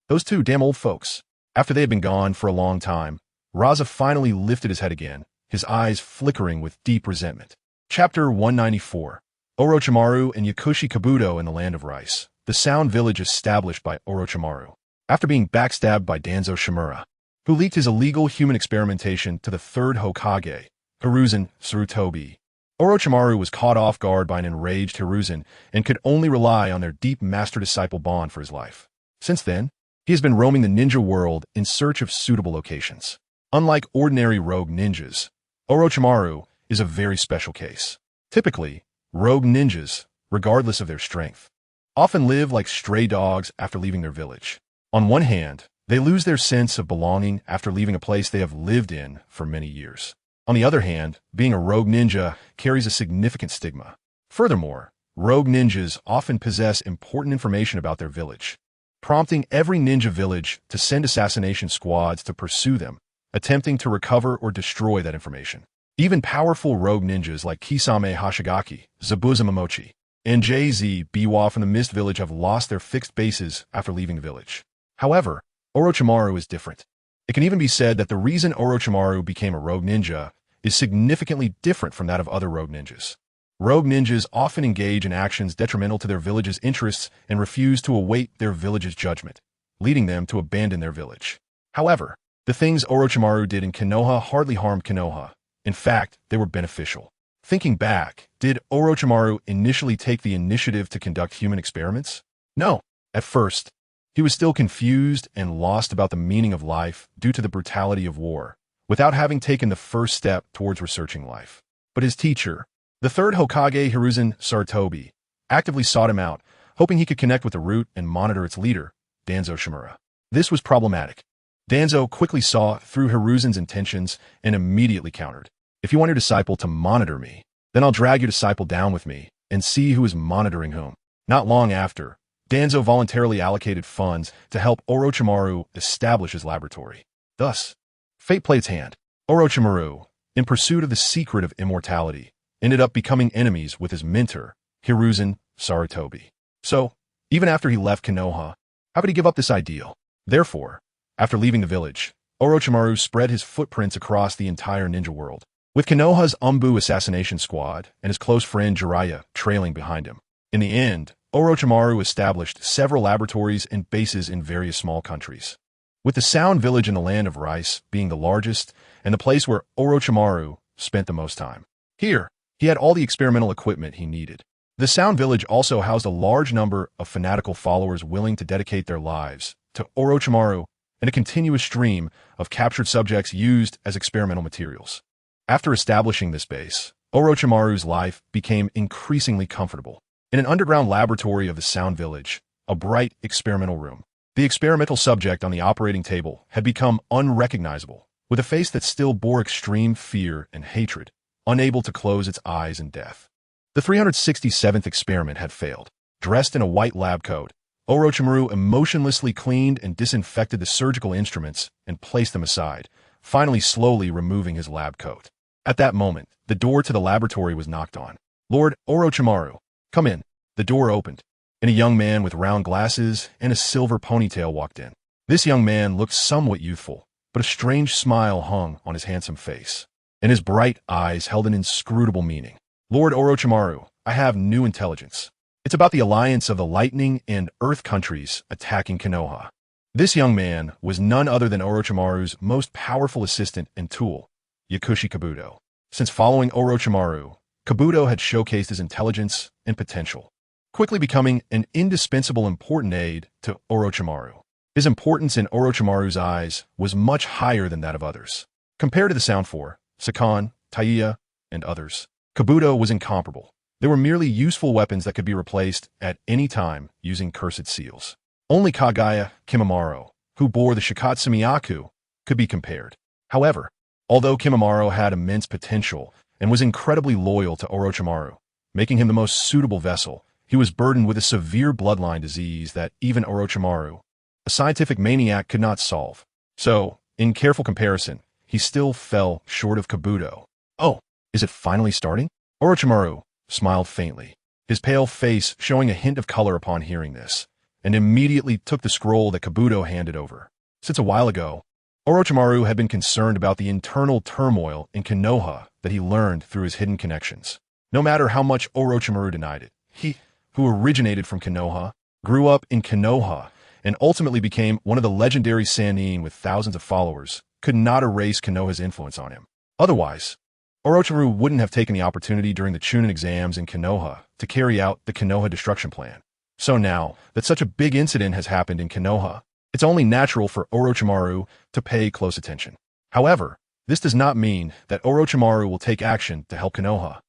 Those two damn old folks. After they had been gone for a long time, Raza finally lifted his head again, his eyes flickering with deep resentment. Chapter 194. Orochimaru and Yakushi Kabuto in the Land of Rice. The Sound Village established by Orochimaru. After being backstabbed by Danzo Shimura, who leaked his illegal human experimentation to the third Hokage, Hiruzen Sarutobi, Orochimaru was caught off guard by an enraged Hiruzen and could only rely on their deep master-disciple bond for his life. Since then, he has been roaming the ninja world in search of suitable locations. Unlike ordinary rogue ninjas, Orochimaru is a very special case. Typically, rogue ninjas, regardless of their strength, often live like stray dogs after leaving their village. On one hand, they lose their sense of belonging after leaving a place they have lived in for many years. On the other hand, being a rogue ninja carries a significant stigma. Furthermore, rogue ninjas often possess important information about their village, prompting every ninja village to send assassination squads to pursue them, attempting to recover or destroy that information. Even powerful rogue ninjas like Kisame Hashigaki, Zabuza Momochi, and JZ Biwa from the Mist Village have lost their fixed bases after leaving the village. However, Orochimaru is different. It can even be said that the reason Orochimaru became a rogue ninja is significantly different from that of other rogue ninjas. Rogue ninjas often engage in actions detrimental to their village's interests and refuse to await their village's judgment, leading them to abandon their village. However, the things Orochimaru did in Konoha hardly harmed Konoha. In fact, they were beneficial. Thinking back, did Orochimaru initially take the initiative to conduct human experiments? No. At first, he was still confused and lost about the meaning of life due to the brutality of war, without having taken the first step towards researching life. But his teacher, the third Hokage Hiruzen Sarutobi, actively sought him out, hoping he could connect with the root and monitor its leader, Danzo Shimura. This was problematic. Danzo quickly saw through Hiruzen's intentions and immediately countered. If you want your disciple to monitor me, then I'll drag your disciple down with me and see who is monitoring whom. Not long after, Danzo voluntarily allocated funds to help Orochimaru establish his laboratory. Thus, fate played its hand. Orochimaru, in pursuit of the secret of immortality, ended up becoming enemies with his mentor, Hiruzen Sarutobi. So, even after he left Konoha, how could he give up this ideal? Therefore, after leaving the village, Orochimaru spread his footprints across the entire ninja world, with Konoha's Umbu assassination squad and his close friend Jiraiya trailing behind him. In the end, Orochimaru established several laboratories and bases in various small countries, with the Sound Village in the Land of Rice being the largest and the place where Orochimaru spent the most time. Here, He had all the experimental equipment he needed. The Sound Village also housed a large number of fanatical followers willing to dedicate their lives to Orochimaru and a continuous stream of captured subjects used as experimental materials. After establishing this base, Orochimaru's life became increasingly comfortable. In an underground laboratory of the Sound Village, a bright experimental room, the experimental subject on the operating table had become unrecognizable, with a face that still bore extreme fear and hatred, unable to close its eyes in death. The 367th experiment had failed. Dressed in a white lab coat, Orochimaru emotionlessly cleaned and disinfected the surgical instruments and placed them aside, finally slowly removing his lab coat. At that moment, the door to the laboratory was knocked on. "Lord Orochimaru, come in." The door opened, and a young man with round glasses and a silver ponytail walked in. This young man looked somewhat youthful, but a strange smile hung on his handsome face, and his bright eyes held an inscrutable meaning. "Lord Orochimaru, I have new intelligence. It's about the alliance of the Lightning and Earth countries attacking Konoha." This young man was none other than Orochimaru's most powerful assistant and tool, Yakushi Kabuto. Since following Orochimaru, Kabuto had showcased his intelligence and potential, quickly becoming an indispensable important aid to Orochimaru. His importance in Orochimaru's eyes was much higher than that of others. Compared to the Sound Four, Sakan, Taiya, and others, Kabuto was incomparable. They were merely useful weapons that could be replaced at any time using cursed seals. Only Kagaya Kimimaro, who bore the Shikatsu Miyaku, could be compared. However, although Kimimaro had immense potential and was incredibly loyal to Orochimaru, making him the most suitable vessel, he was burdened with a severe bloodline disease that even Orochimaru, a scientific maniac, could not solve. So, in careful comparison, he still fell short of Kabuto. "Oh, is it finally starting?" Orochimaru smiled faintly, his pale face showing a hint of color upon hearing this, and immediately took the scroll that Kabuto handed over. Since a while ago, Orochimaru had been concerned about the internal turmoil in Konoha that he learned through his hidden connections. No matter how much Orochimaru denied it, he, who originated from Konoha, grew up in Konoha, and ultimately became one of the legendary Sannin with thousands of followers, could not erase Konoha's influence on him. Otherwise, Orochimaru wouldn't have taken the opportunity during the Chunin exams in Konoha to carry out the Konoha destruction plan. So now that such a big incident has happened in Konoha, it's only natural for Orochimaru to pay close attention. However, this does not mean that Orochimaru will take action to help Konoha.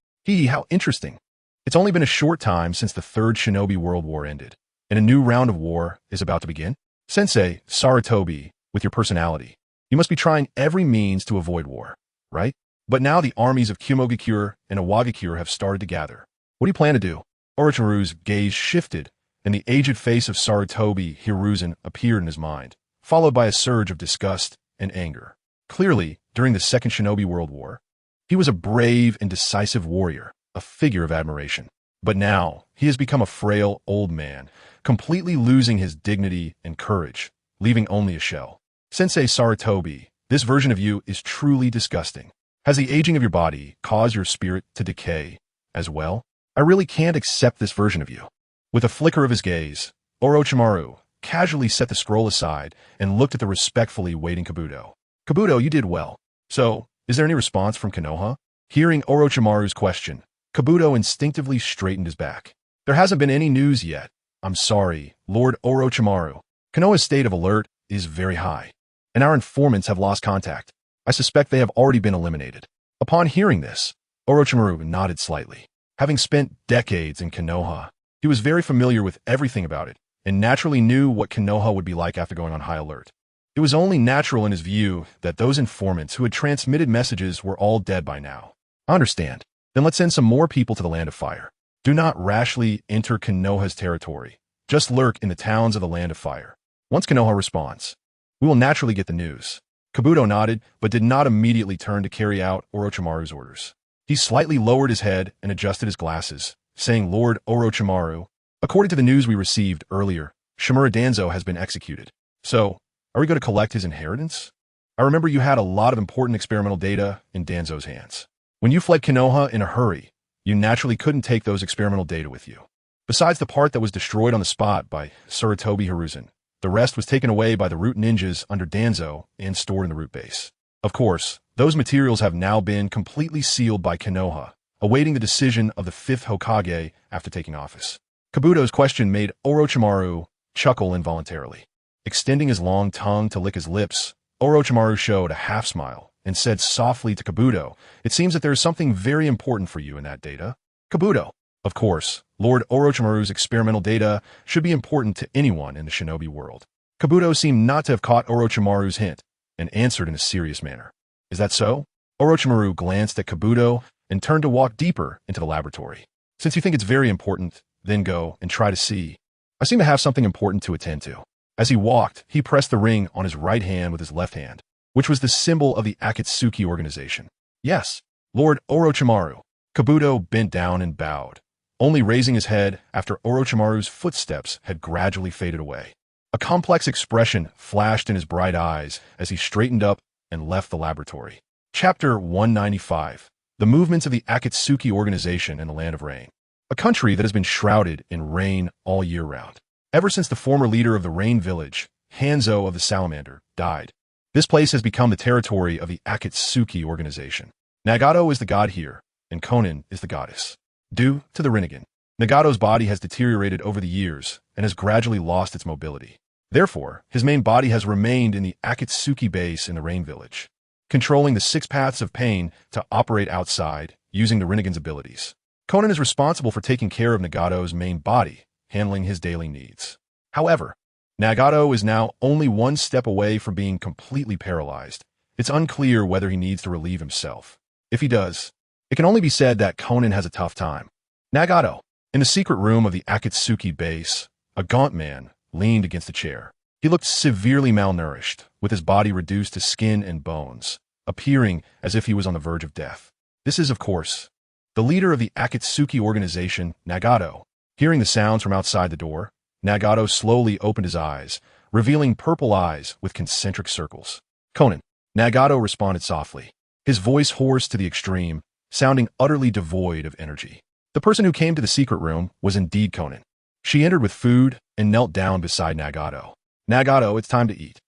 How interesting. It's only been a short time since the Third Shinobi World War ended, and a new round of war is about to begin. Sensei Sarutobi, with your personality, you must be trying every means to avoid war, right? But now the armies of Kumogakure and Iwagakure have started to gather. What do you plan to do? Orochimaru's gaze shifted, and the aged face of Sarutobi Hiruzen appeared in his mind, followed by a surge of disgust and anger. Clearly, during the Second Shinobi World War, he was a brave and decisive warrior, a figure of admiration. But now, he has become a frail old man, completely losing his dignity and courage, leaving only a shell. Sensei Sarutobi, this version of you is truly disgusting. Has the aging of your body caused your spirit to decay as well? I really can't accept this version of you. With a flicker of his gaze, Orochimaru casually set the scroll aside and looked at the respectfully waiting Kabuto. "Kabuto, you did well. So, is there any response from Konoha?" Hearing Orochimaru's question, Kabuto instinctively straightened his back. "There hasn't been any news yet. I'm sorry, Lord Orochimaru. Konoha's state of alert is very high, and our informants have lost contact. I suspect they have already been eliminated." Upon hearing this, Orochimaru nodded slightly. Having spent decades in Konoha, he was very familiar with everything about it, and naturally knew what Konoha would be like after going on high alert. It was only natural in his view that those informants who had transmitted messages were all dead by now. "I understand. Then let's send some more people to the Land of Fire. Do not rashly enter Konoha's territory. Just lurk in the towns of the Land of Fire. Once Konoha responds, we will naturally get the news." Kabuto nodded, but did not immediately turn to carry out Orochimaru's orders. He slightly lowered his head and adjusted his glasses, saying, "Lord Orochimaru, according to the news we received earlier, Shimura Danzo has been executed. So, are we going to collect his inheritance? I remember you had a lot of important experimental data in Danzo's hands. When you fled Konoha in a hurry, you naturally couldn't take those experimental data with you. Besides the part that was destroyed on the spot by Sarutobi Hiruzen, the rest was taken away by the root ninjas under Danzo and stored in the root base. Of course, those materials have now been completely sealed by Konoha, awaiting the decision of the fifth Hokage after taking office. Kabuto's question made Orochimaru chuckle involuntarily. Extending his long tongue to lick his lips, Orochimaru showed a half smile and said softly to Kabuto, "It seems that there is something very important for you in that data." Kabuto. Of course, Lord Orochimaru's experimental data should be important to anyone in the shinobi world. Kabuto seemed not to have caught Orochimaru's hint and answered in a serious manner. "Is that so?" Orochimaru glanced at Kabuto and turned to walk deeper into the laboratory. "Since you think it's very important, then go and try to see. I seem to have something important to attend to." As he walked, he pressed the ring on his right hand with his left hand, which was the symbol of the Akatsuki organization. "Yes, Lord Orochimaru." Kabuto bent down and bowed, only raising his head after Orochimaru's footsteps had gradually faded away. A complex expression flashed in his bright eyes as he straightened up and left the laboratory. Chapter 195. The Movements of the Akatsuki Organization in the Land of Rain. A country that has been shrouded in rain all year round. Ever since the former leader of the Rain Village, Hanzo of the Salamander, died, this place has become the territory of the Akatsuki organization. Nagato is the god here, and Konin is the goddess. Due to the Rinnegan, Nagato's body has deteriorated over the years and has gradually lost its mobility. Therefore, his main body has remained in the Akatsuki base in the Rain Village, controlling the 6 paths of pain to operate outside using the Rinnegan's abilities. Konin is responsible for taking care of Nagato's main body, handling his daily needs. However, Nagato is now only one step away from being completely paralyzed. It's unclear whether he needs to relieve himself. If he does, it can only be said that Konin has a tough time. Nagato. In the secret room of the Akatsuki base, a gaunt man leaned against a chair. He looked severely malnourished, with his body reduced to skin and bones, appearing as if he was on the verge of death. This is, of course, the leader of the Akatsuki organization, Nagato. Hearing the sounds from outside the door, Nagato slowly opened his eyes, revealing purple eyes with concentric circles. "Konin." Nagato responded softly, his voice hoarse to the extreme, sounding utterly devoid of energy. The person who came to the secret room was indeed Konin. She entered with food and knelt down beside Nagato. "Nagato, it's time to eat."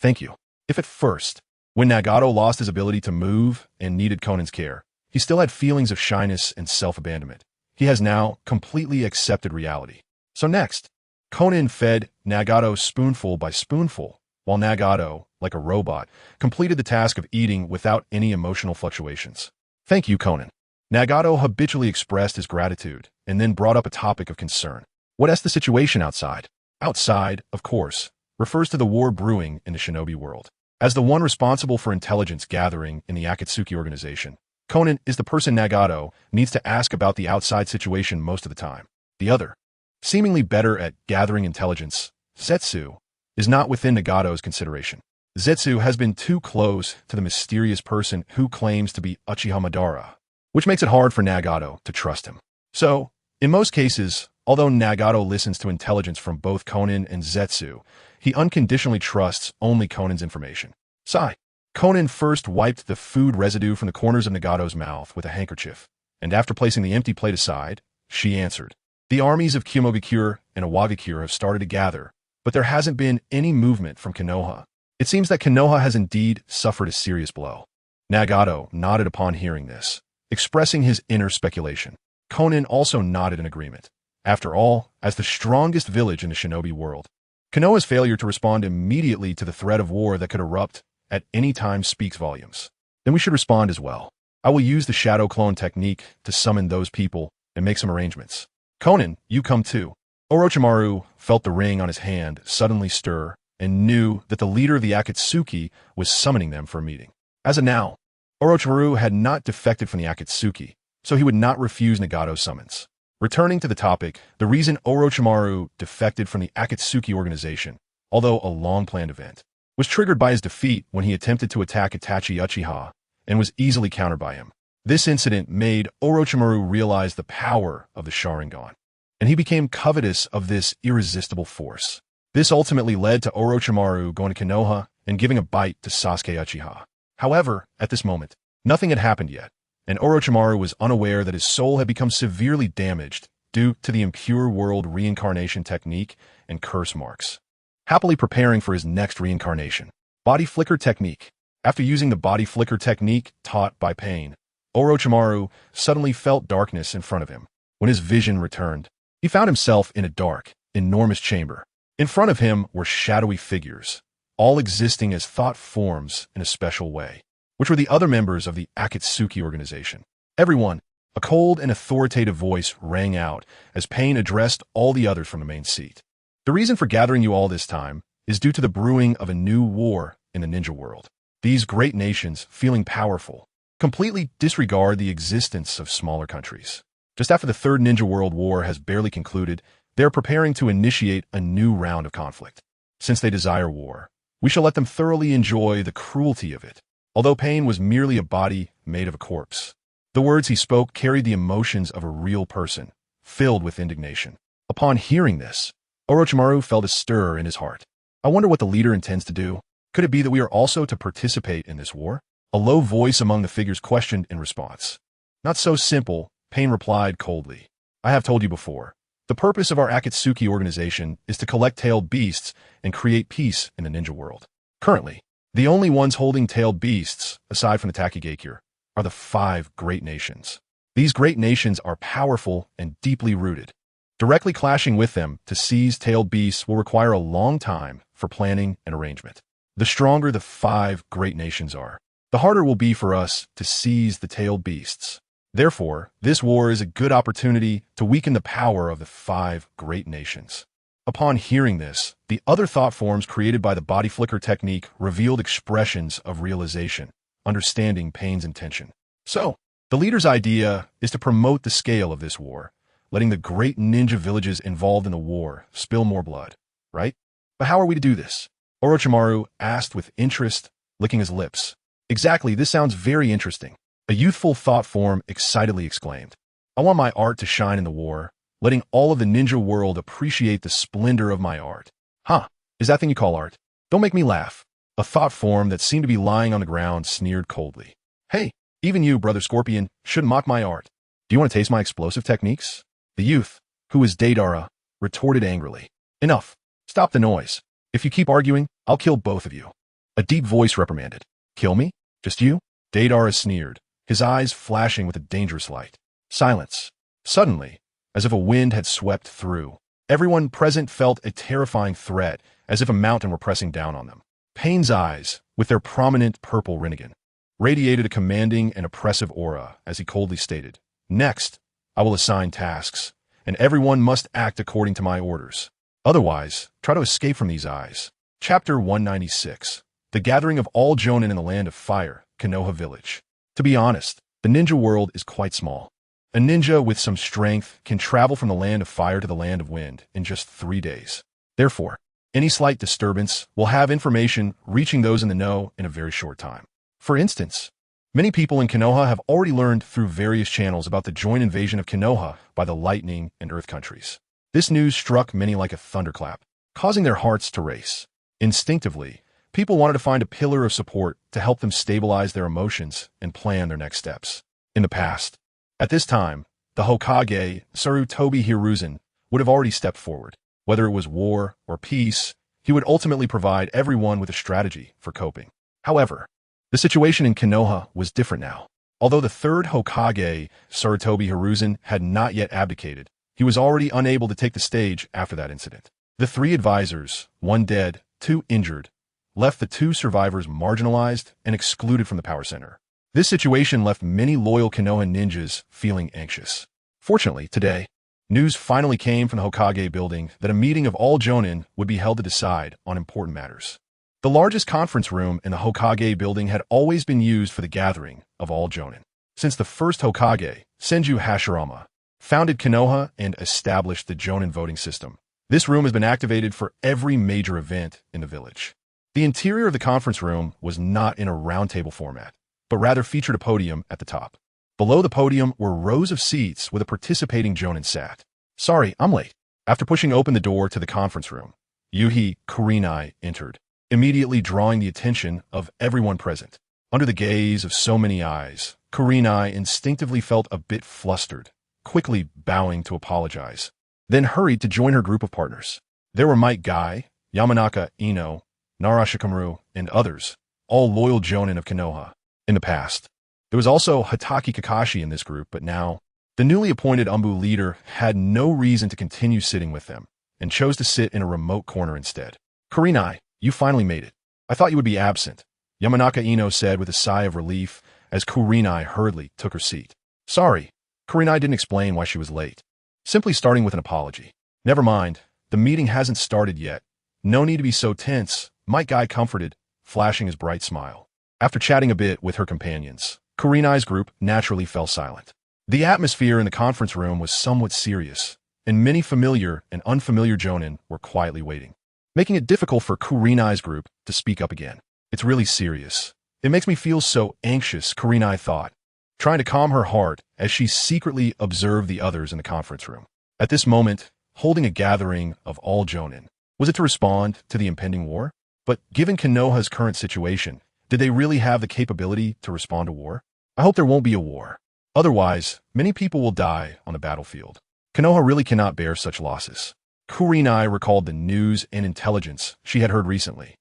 Thank you." If at first, when Nagato lost his ability to move and needed Konin's care, he still had feelings of shyness and self-abandonment, he has now completely accepted reality. So next, Konin fed Nagato spoonful by spoonful, while Nagato, like a robot, completed the task of eating without any emotional fluctuations. "Thank you, Konin." Nagato habitually expressed his gratitude and then brought up a topic of concern. "What's the situation outside?" Outside, of course, refers to the war brewing in the shinobi world. As the one responsible for intelligence gathering in the Akatsuki organization, Konin is the person Nagato needs to ask about the outside situation most of the time. The other, seemingly better at gathering intelligence, Zetsu, is not within Nagato's consideration. Zetsu has been too close to the mysterious person who claims to be Uchiha Madara, which makes it hard for Nagato to trust him. So, in most cases, although Nagato listens to intelligence from both Konin and Zetsu, he unconditionally trusts only Konin's information. Sigh. Konin first wiped the food residue from the corners of Nagato's mouth with a handkerchief, and after placing the empty plate aside, she answered. "The armies of Kyomobikure and Iwagakure have started to gather, but there hasn't been any movement from Konoha. It seems that Konoha has indeed suffered a serious blow." Nagato nodded upon hearing this, expressing his inner speculation. Konin also nodded in agreement. After all, as the strongest village in the shinobi world, Konoha's failure to respond immediately to the threat of war that could erupt at any time speaks volumes. Then we should respond as well. I will use the shadow clone technique to summon those people and make some arrangements. "Konin, you come too." Orochimaru felt the ring on his hand suddenly stir and knew that the leader of the Akatsuki was summoning them for a meeting. As of now, Orochimaru had not defected from the Akatsuki, so he would not refuse Nagato's summons. Returning to the topic, the reason Orochimaru defected from the Akatsuki organization, although a long-planned event, was triggered by his defeat when he attempted to attack Itachi Uchiha and was easily countered by him. This incident made Orochimaru realize the power of the Sharingan, and he became covetous of this irresistible force. This ultimately led to Orochimaru going to Konoha and giving a bite to Sasuke Uchiha. However, at this moment, nothing had happened yet, and Orochimaru was unaware that his soul had become severely damaged due to the impure world reincarnation technique and curse marks. Happily preparing for his next reincarnation. Body flicker technique. After using the body flicker technique taught by Pain, Orochimaru suddenly felt darkness in front of him. When his vision returned, he found himself in a dark, enormous chamber. In front of him were shadowy figures, all existing as thought forms in a special way, which were the other members of the Akatsuki organization. Everyone, a cold and authoritative voice rang out as Pain addressed all the others from the main seat. The reason for gathering you all this time is due to the brewing of a new war in the ninja world. These great nations, feeling powerful, completely disregard the existence of smaller countries. Just after the Third Ninja World War has barely concluded, they are preparing to initiate a new round of conflict. Since they desire war, we shall let them thoroughly enjoy the cruelty of it, although Pain was merely a body made of a corpse. The words he spoke carried the emotions of a real person, filled with indignation. Upon hearing this, Orochimaru felt a stir in his heart. I wonder what the leader intends to do. Could it be that we are also to participate in this war? A low voice among the figures questioned in response. Not so simple, Pain replied coldly. I have told you before. The purpose of our Akatsuki organization is to collect tailed beasts and create peace in the ninja world. Currently, the only ones holding tailed beasts, aside from the Takigakure, are the 5 great nations. These great nations are powerful and deeply rooted. Directly clashing with them to seize tailed beasts will require a long time for planning and arrangement. The stronger the 5 great nations are, the harder it will be for us to seize the tailed beasts. Therefore, this war is a good opportunity to weaken the power of the 5 great nations. Upon hearing this, the other thought forms created by the body flicker technique revealed expressions of realization, understanding Pain's intention. So, the leader's idea is to promote the scale of this war, letting the great ninja villages involved in the war spill more blood, right? But how are we to do this? Orochimaru asked with interest, licking his lips. Exactly, this sounds very interesting. A youthful thought form excitedly exclaimed. I want my art to shine in the war, letting all of the ninja world appreciate the splendor of my art. Huh, is that thing you call art? Don't make me laugh. A thought form that seemed to be lying on the ground sneered coldly. Hey, even you, Brother Scorpion, shouldn't mock my art. Do you want to taste my explosive techniques? The youth, who was Deidara, retorted angrily. Enough. Stop the noise. If you keep arguing, I'll kill both of you. A deep voice reprimanded. Kill me? Just you? Deidara sneered, his eyes flashing with a dangerous light. Silence. Suddenly, as if a wind had swept through, everyone present felt a terrifying threat, as if a mountain were pressing down on them. Pain's eyes, with their prominent purple Rinnegan, radiated a commanding and oppressive aura as he coldly stated, Next, I will assign tasks, and everyone must act according to my orders. Otherwise, try to escape from these eyes. Chapter 196. The Gathering of All Jonin in the Land of Fire, Konoha Village. To be honest, the ninja world is quite small. A ninja with some strength can travel from the land of fire to the land of wind in just 3 days. Therefore, any slight disturbance will have information reaching those in the know in a very short time. For instance, many people in Konoha have already learned through various channels about the joint invasion of Konoha by the Lightning and Earth countries. This news struck many like a thunderclap, causing their hearts to race. Instinctively, people wanted to find a pillar of support to help them stabilize their emotions and plan their next steps. In the past, at this time, the Hokage, Sarutobi Hiruzen, would have already stepped forward. Whether it was war or peace, he would ultimately provide everyone with a strategy for coping. However, the situation in Konoha was different now. Although the third Hokage, Sarutobi Hiruzen, had not yet abdicated, he was already unable to take the stage after that incident. The 3 advisors, 1 dead, 2 injured, left the 2 survivors marginalized and excluded from the power center. This situation left many loyal Konoha ninjas feeling anxious. Fortunately, today, news finally came from the Hokage building that a meeting of all Jonin would be held to decide on important matters. The largest conference room in the Hokage building had always been used for the gathering of all Jonin. Since the first Hokage, Senju Hashirama, founded Konoha and established the Jonin voting system, this room has been activated for every major event in the village. The interior of the conference room was not in a roundtable format, but rather featured a podium at the top. Below the podium were rows of seats where the participating Jonin sat. Sorry, I'm late. After pushing open the door to the conference room, Yuhi Kurenai entered, immediately drawing the attention of everyone present. Under the gaze of so many eyes, Kurenai instinctively felt a bit flustered, quickly bowing to apologize, then hurried to join her group of partners. There were Might Guy, Yamanaka Ino, Nara Shikamaru, and others, all loyal Jonin of Konoha. In the past, There was also Hatake Kakashi in this group, but now the newly appointed Umbu leader had no reason to continue sitting with them and chose to sit in a remote corner instead. Kurenai, you finally made it. I thought you would be absent, Yamanaka Ino said with a sigh of relief as Kurenai hurriedly took her seat. Sorry, Kurenai didn't explain why she was late, simply starting with an apology. Never mind, the meeting hasn't started yet. No need to be so tense, Might Guy comforted, flashing his bright smile. After chatting a bit with her companions, Kurenai's group naturally fell silent. The atmosphere in the conference room was somewhat serious, and many familiar and unfamiliar jonin were quietly waiting, making it difficult for Kurenai's group to speak up again. It's really serious. It makes me feel so anxious, Kurenai thought, trying to calm her heart as she secretly observed the others in the conference room. At this moment, holding a gathering of all jonin, was it to respond to the impending war? But given Konoha's current situation, did they really have the capability to respond to war? I hope there won't be a war. Otherwise, many people will die on the battlefield. Konoha really cannot bear such losses. Kurenai recalled the news and intelligence she had heard recently,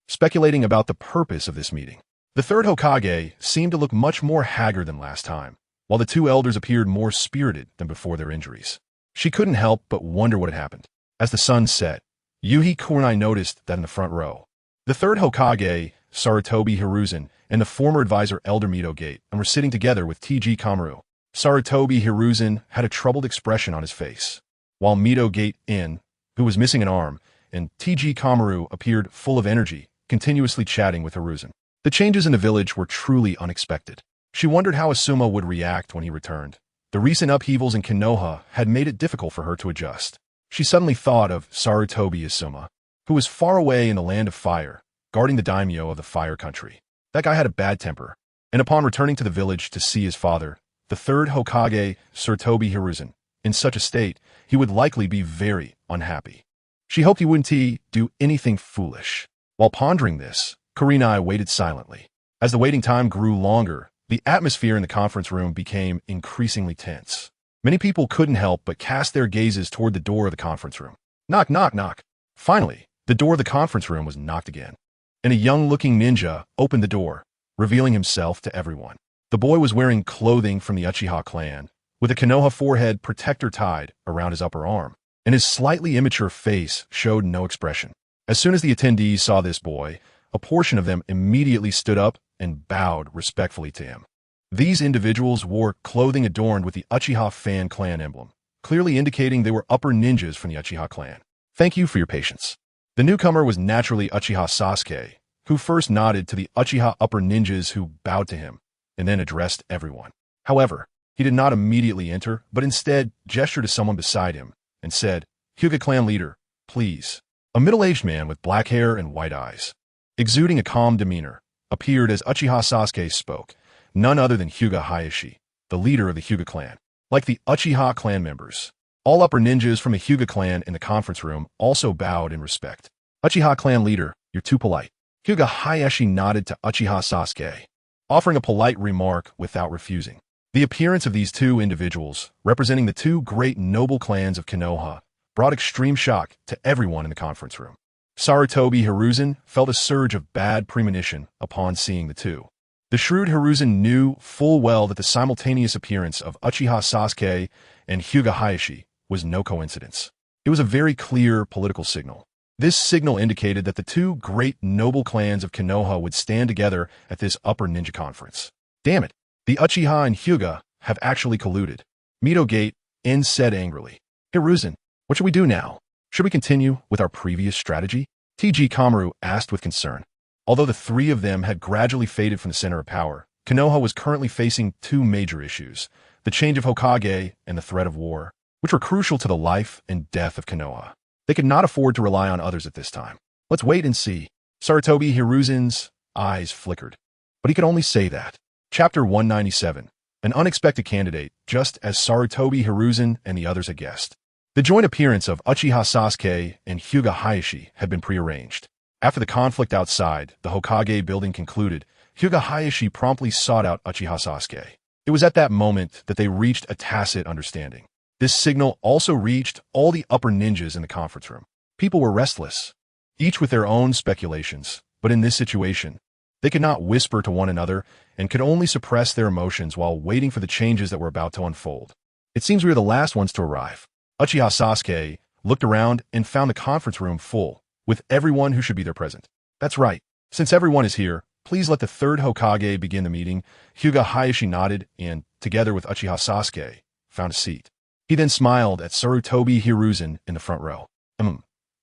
speculating about the purpose of this meeting. The third Hokage seemed to look much more haggard than last time, while the two elders appeared more spirited than before their injuries. She couldn't help but wonder what had happened. As the sun set, Yuhi Kurenai noticed that in the front row, the third Hokage, Sarutobi Hiruzen, and the former advisor Elder Mito Gate were sitting together with T.G. Kamaru. Sarutobi Hiruzen had a troubled expression on his face, while Mito Gate In, who was missing an arm, and T.G. Kamaru appeared full of energy, continuously chatting with Hiruzen. The changes in the village were truly unexpected. She wondered how Asuma would react when he returned. The recent upheavals in Konoha had made it difficult for her to adjust. She suddenly thought of Sarutobi Asuma, who was far away in the land of fire, guarding the daimyo of the fire country. That guy had a bad temper, and upon returning to the village to see his father, the third Hokage, Sarutobi Hiruzen, in such a state, he would likely be very unhappy. She hoped he wouldn't do anything foolish. While pondering this, Kurenai waited silently. As the waiting time grew longer, the atmosphere in the conference room became increasingly tense. Many people couldn't help but cast their gazes toward the door of the conference room. Knock, knock, knock. Finally, the door of the conference room was knocked again, and a young-looking ninja opened the door, revealing himself to everyone. The boy was wearing clothing from the Uchiha clan, with a Konoha forehead protector tied around his upper arm, and his slightly immature face showed no expression. As soon as the attendees saw this boy, a portion of them immediately stood up and bowed respectfully to him. These individuals wore clothing adorned with the Uchiha fan clan emblem, clearly indicating they were upper ninjas from the Uchiha clan. Thank you for your patience. The newcomer was naturally Uchiha Sasuke, who first nodded to the Uchiha upper ninjas who bowed to him, and then addressed everyone. However, he did not immediately enter, but instead gestured to someone beside him and said, Hyuga clan leader, please. A middle-aged man with black hair and white eyes, exuding a calm demeanor, appeared as Uchiha Sasuke spoke, none other than Hyuga Hayashi, the leader of the Hyuga clan. Like the Uchiha clan members, all upper ninjas from the Hyuga clan in the conference room also bowed in respect. Uchiha clan leader, you're too polite. Hyuga Hayashi nodded to Uchiha Sasuke, offering a polite remark without refusing. The appearance of these two individuals, representing the two great noble clans of Konoha, brought extreme shock to everyone in the conference room. Sarutobi Hiruzen felt a surge of bad premonition upon seeing the two. The shrewd Hiruzen knew full well that the simultaneous appearance of Uchiha Sasuke and Hyuga Hayashi was no coincidence. It was a very clear political signal. This signal indicated that the two great noble clans of Konoha would stand together at this upper ninja conference. Damn it, the Uchiha and Hyuga have actually colluded. Mito Gate In said angrily. Hiruzen, what should we do now? Should we continue with our previous strategy? T.G. Kamaru asked with concern. Although the three of them had gradually faded from the center of power, Konoha was currently facing two major issues, the change of Hokage and the threat of war, which were crucial to the life and death of Konoha. They could not afford to rely on others at this time. Let's wait and see. Sarutobi Hiruzen's eyes flickered, but he could only say that. Chapter 197. An unexpected candidate, just as Sarutobi Hiruzen and the others had guessed. The joint appearance of Uchiha Sasuke and Hyuga Hayashi had been prearranged. After the conflict outside the Hokage building concluded, Hyuga Hayashi promptly sought out Uchiha Sasuke. It was at that moment that they reached a tacit understanding. This signal also reached all the upper ninjas in the conference room. People were restless, each with their own speculations, but in this situation, They could not whisper to one another and could only suppress their emotions while waiting for the changes that were about to unfold. It seems we were the last ones to arrive. Uchiha Sasuke looked around and found the conference room full, with everyone who should be there present. That's right. Since everyone is here, please let the third Hokage begin the meeting. Hyuga Hayashi nodded and, together with Uchiha Sasuke, found a seat. He then smiled at Sarutobi Hiruzen in the front row.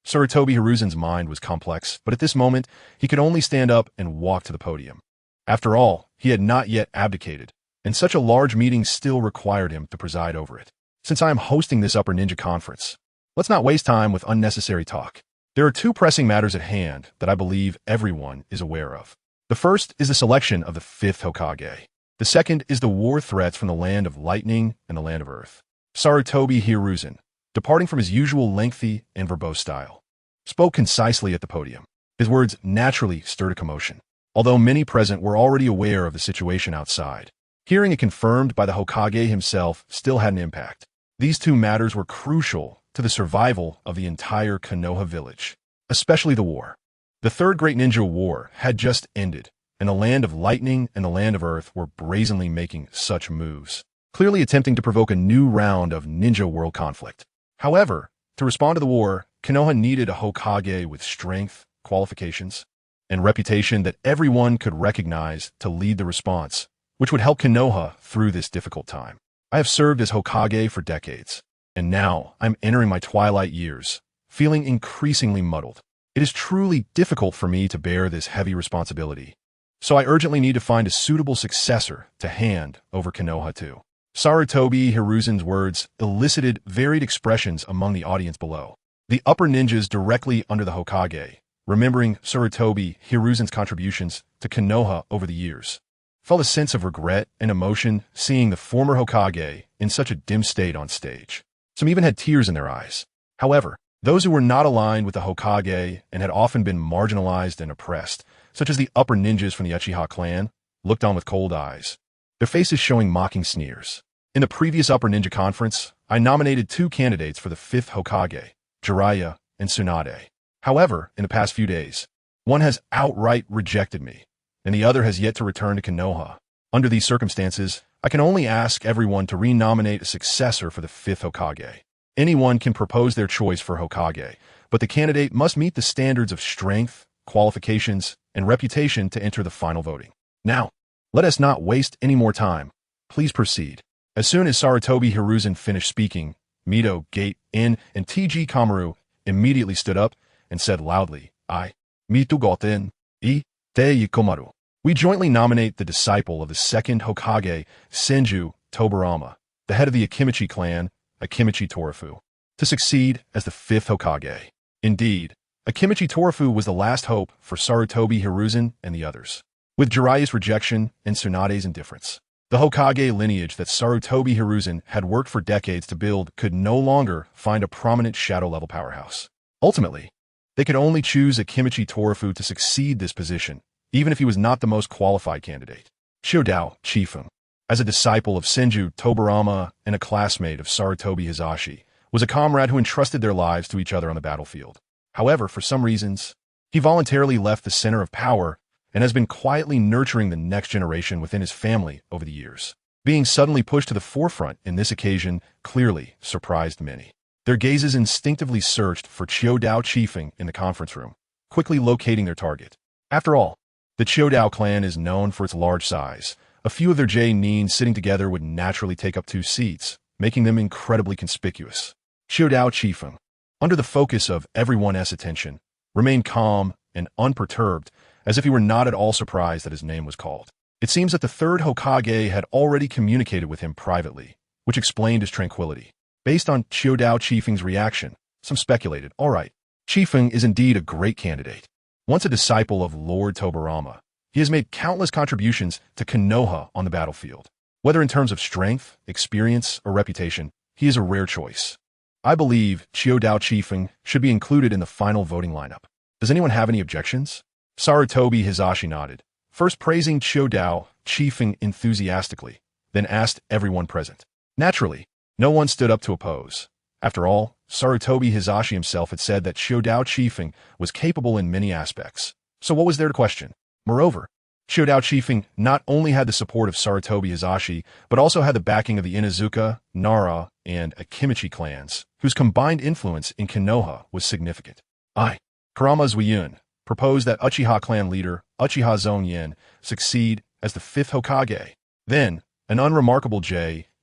Sarutobi Hiruzen's mind was complex, but at this moment, he could only stand up and walk to the podium. After all, he had not yet abdicated, and such a large meeting still required him to preside over it. Since I am hosting this Upper Ninja Conference, let's not waste time with unnecessary talk. There are two pressing matters at hand that I believe everyone is aware of. The first is the selection of the fifth Hokage. The second is the war threats from the land of lightning and the land of earth. Sarutobi Hiruzen, departing from his usual lengthy and verbose style, spoke concisely at the podium. His words naturally stirred a commotion, although many present were already aware of the situation outside. Hearing it confirmed by the Hokage himself still had an impact. These two matters were crucial to the survival of the entire Konoha village, especially the war. The Third Great Ninja War had just ended, and the land of lightning and the land of earth were brazenly making such moves, clearly attempting to provoke a new round of ninja world conflict. However, to respond to the war, Konoha needed a Hokage with strength, qualifications, and reputation that everyone could recognize to lead the response, which would help Konoha through this difficult time. I have served as Hokage for decades, and now I'm entering my twilight years, feeling increasingly muddled. It is truly difficult for me to bear this heavy responsibility, so I urgently need to find a suitable successor to hand over Konoha to. Sarutobi Hiruzen's words elicited varied expressions among the audience below. The upper ninjas directly under the Hokage, remembering Sarutobi Hiruzen's contributions to Konoha over the years, felt a sense of regret and emotion seeing the former Hokage in such a dim state on stage. Some even had tears in their eyes. However, those who were not aligned with the Hokage and had often been marginalized and oppressed, such as the upper ninjas from the Uchiha clan, looked on with cold eyes, their faces showing mocking sneers. In the previous Upper Ninja Conference, I nominated two candidates for the fifth Hokage, Jiraiya and Tsunade. However, in the past few days, one has outright rejected me, and the other has yet to return to Konoha. Under these circumstances, I can only ask everyone to renominate a successor for the fifth Hokage. Anyone can propose their choice for Hokage, but the candidate must meet the standards of strength, qualifications, and reputation to enter the final voting. Now, let us not waste any more time. Please proceed. As soon as Sarutobi Hiruzen finished speaking, Mito, Gate, In, and TG Kamaru immediately stood up and said loudly, I, Mito Goten, I, Te Komaru. We jointly nominate the disciple of the second Hokage, Senju Tobarama, the head of the Akimichi clan, Akimichi Torafu, to succeed as the fifth Hokage. Indeed, Akimichi Torafu was the last hope for Sarutobi Hiruzen and the others. With Jiraiya's rejection and Tsunade's indifference, the Hokage lineage that Sarutobi Hiruzen had worked for decades to build could no longer find a prominent shadow-level powerhouse. Ultimately, they could only choose Akimichi Torafu to succeed this position, even if he was not the most qualified candidate. Shodao Chifeng, as a disciple of Senju Tobarama and a classmate of Sarutobi Hizashi, was a comrade who entrusted their lives to each other on the battlefield. However, for some reasons, he voluntarily left the center of power and has been quietly nurturing the next generation within his family over the years. Being suddenly pushed to the forefront in this occasion clearly surprised many. Their gazes instinctively searched for Chiodao Chifeng in the conference room, quickly locating their target. After all, the Chiodao clan is known for its large size. A few of their J-nin sitting together would naturally take up 2 seats, making them incredibly conspicuous. Chiodao Chifeng, under the focus of everyone's attention, remained calm and unperturbed, as if he were not at all surprised that his name was called. It seems that the third Hokage had already communicated with him privately, which explained his tranquility. Based on Chiodao Chifeng's reaction, some speculated, all right, Chifeng is indeed a great candidate. Once a disciple of Lord Tobarama, he has made countless contributions to Konoha on the battlefield. Whether in terms of strength, experience, or reputation, he is a rare choice. I believe Chiodao Chifeng should be included in the final voting lineup. Does anyone have any objections? Sarutobi Hizashi nodded, first praising Chiodao Chifeng enthusiastically, then asked everyone present. Naturally, no one stood up to oppose. After all, Sarutobi Hizashi himself had said that Chiodao Chifeng was capable in many aspects. So what was there to question? Moreover, Shodao Chiefing not only had the support of Sarutobi Hizashi, but also had the backing of the Inazuka, Nara, and Akimichi clans, whose combined influence in Konoha was significant. Kurama Zuyun proposed that Uchiha clan leader Uchiha Zongyan succeed as the 5th Hokage. Then, an unremarkable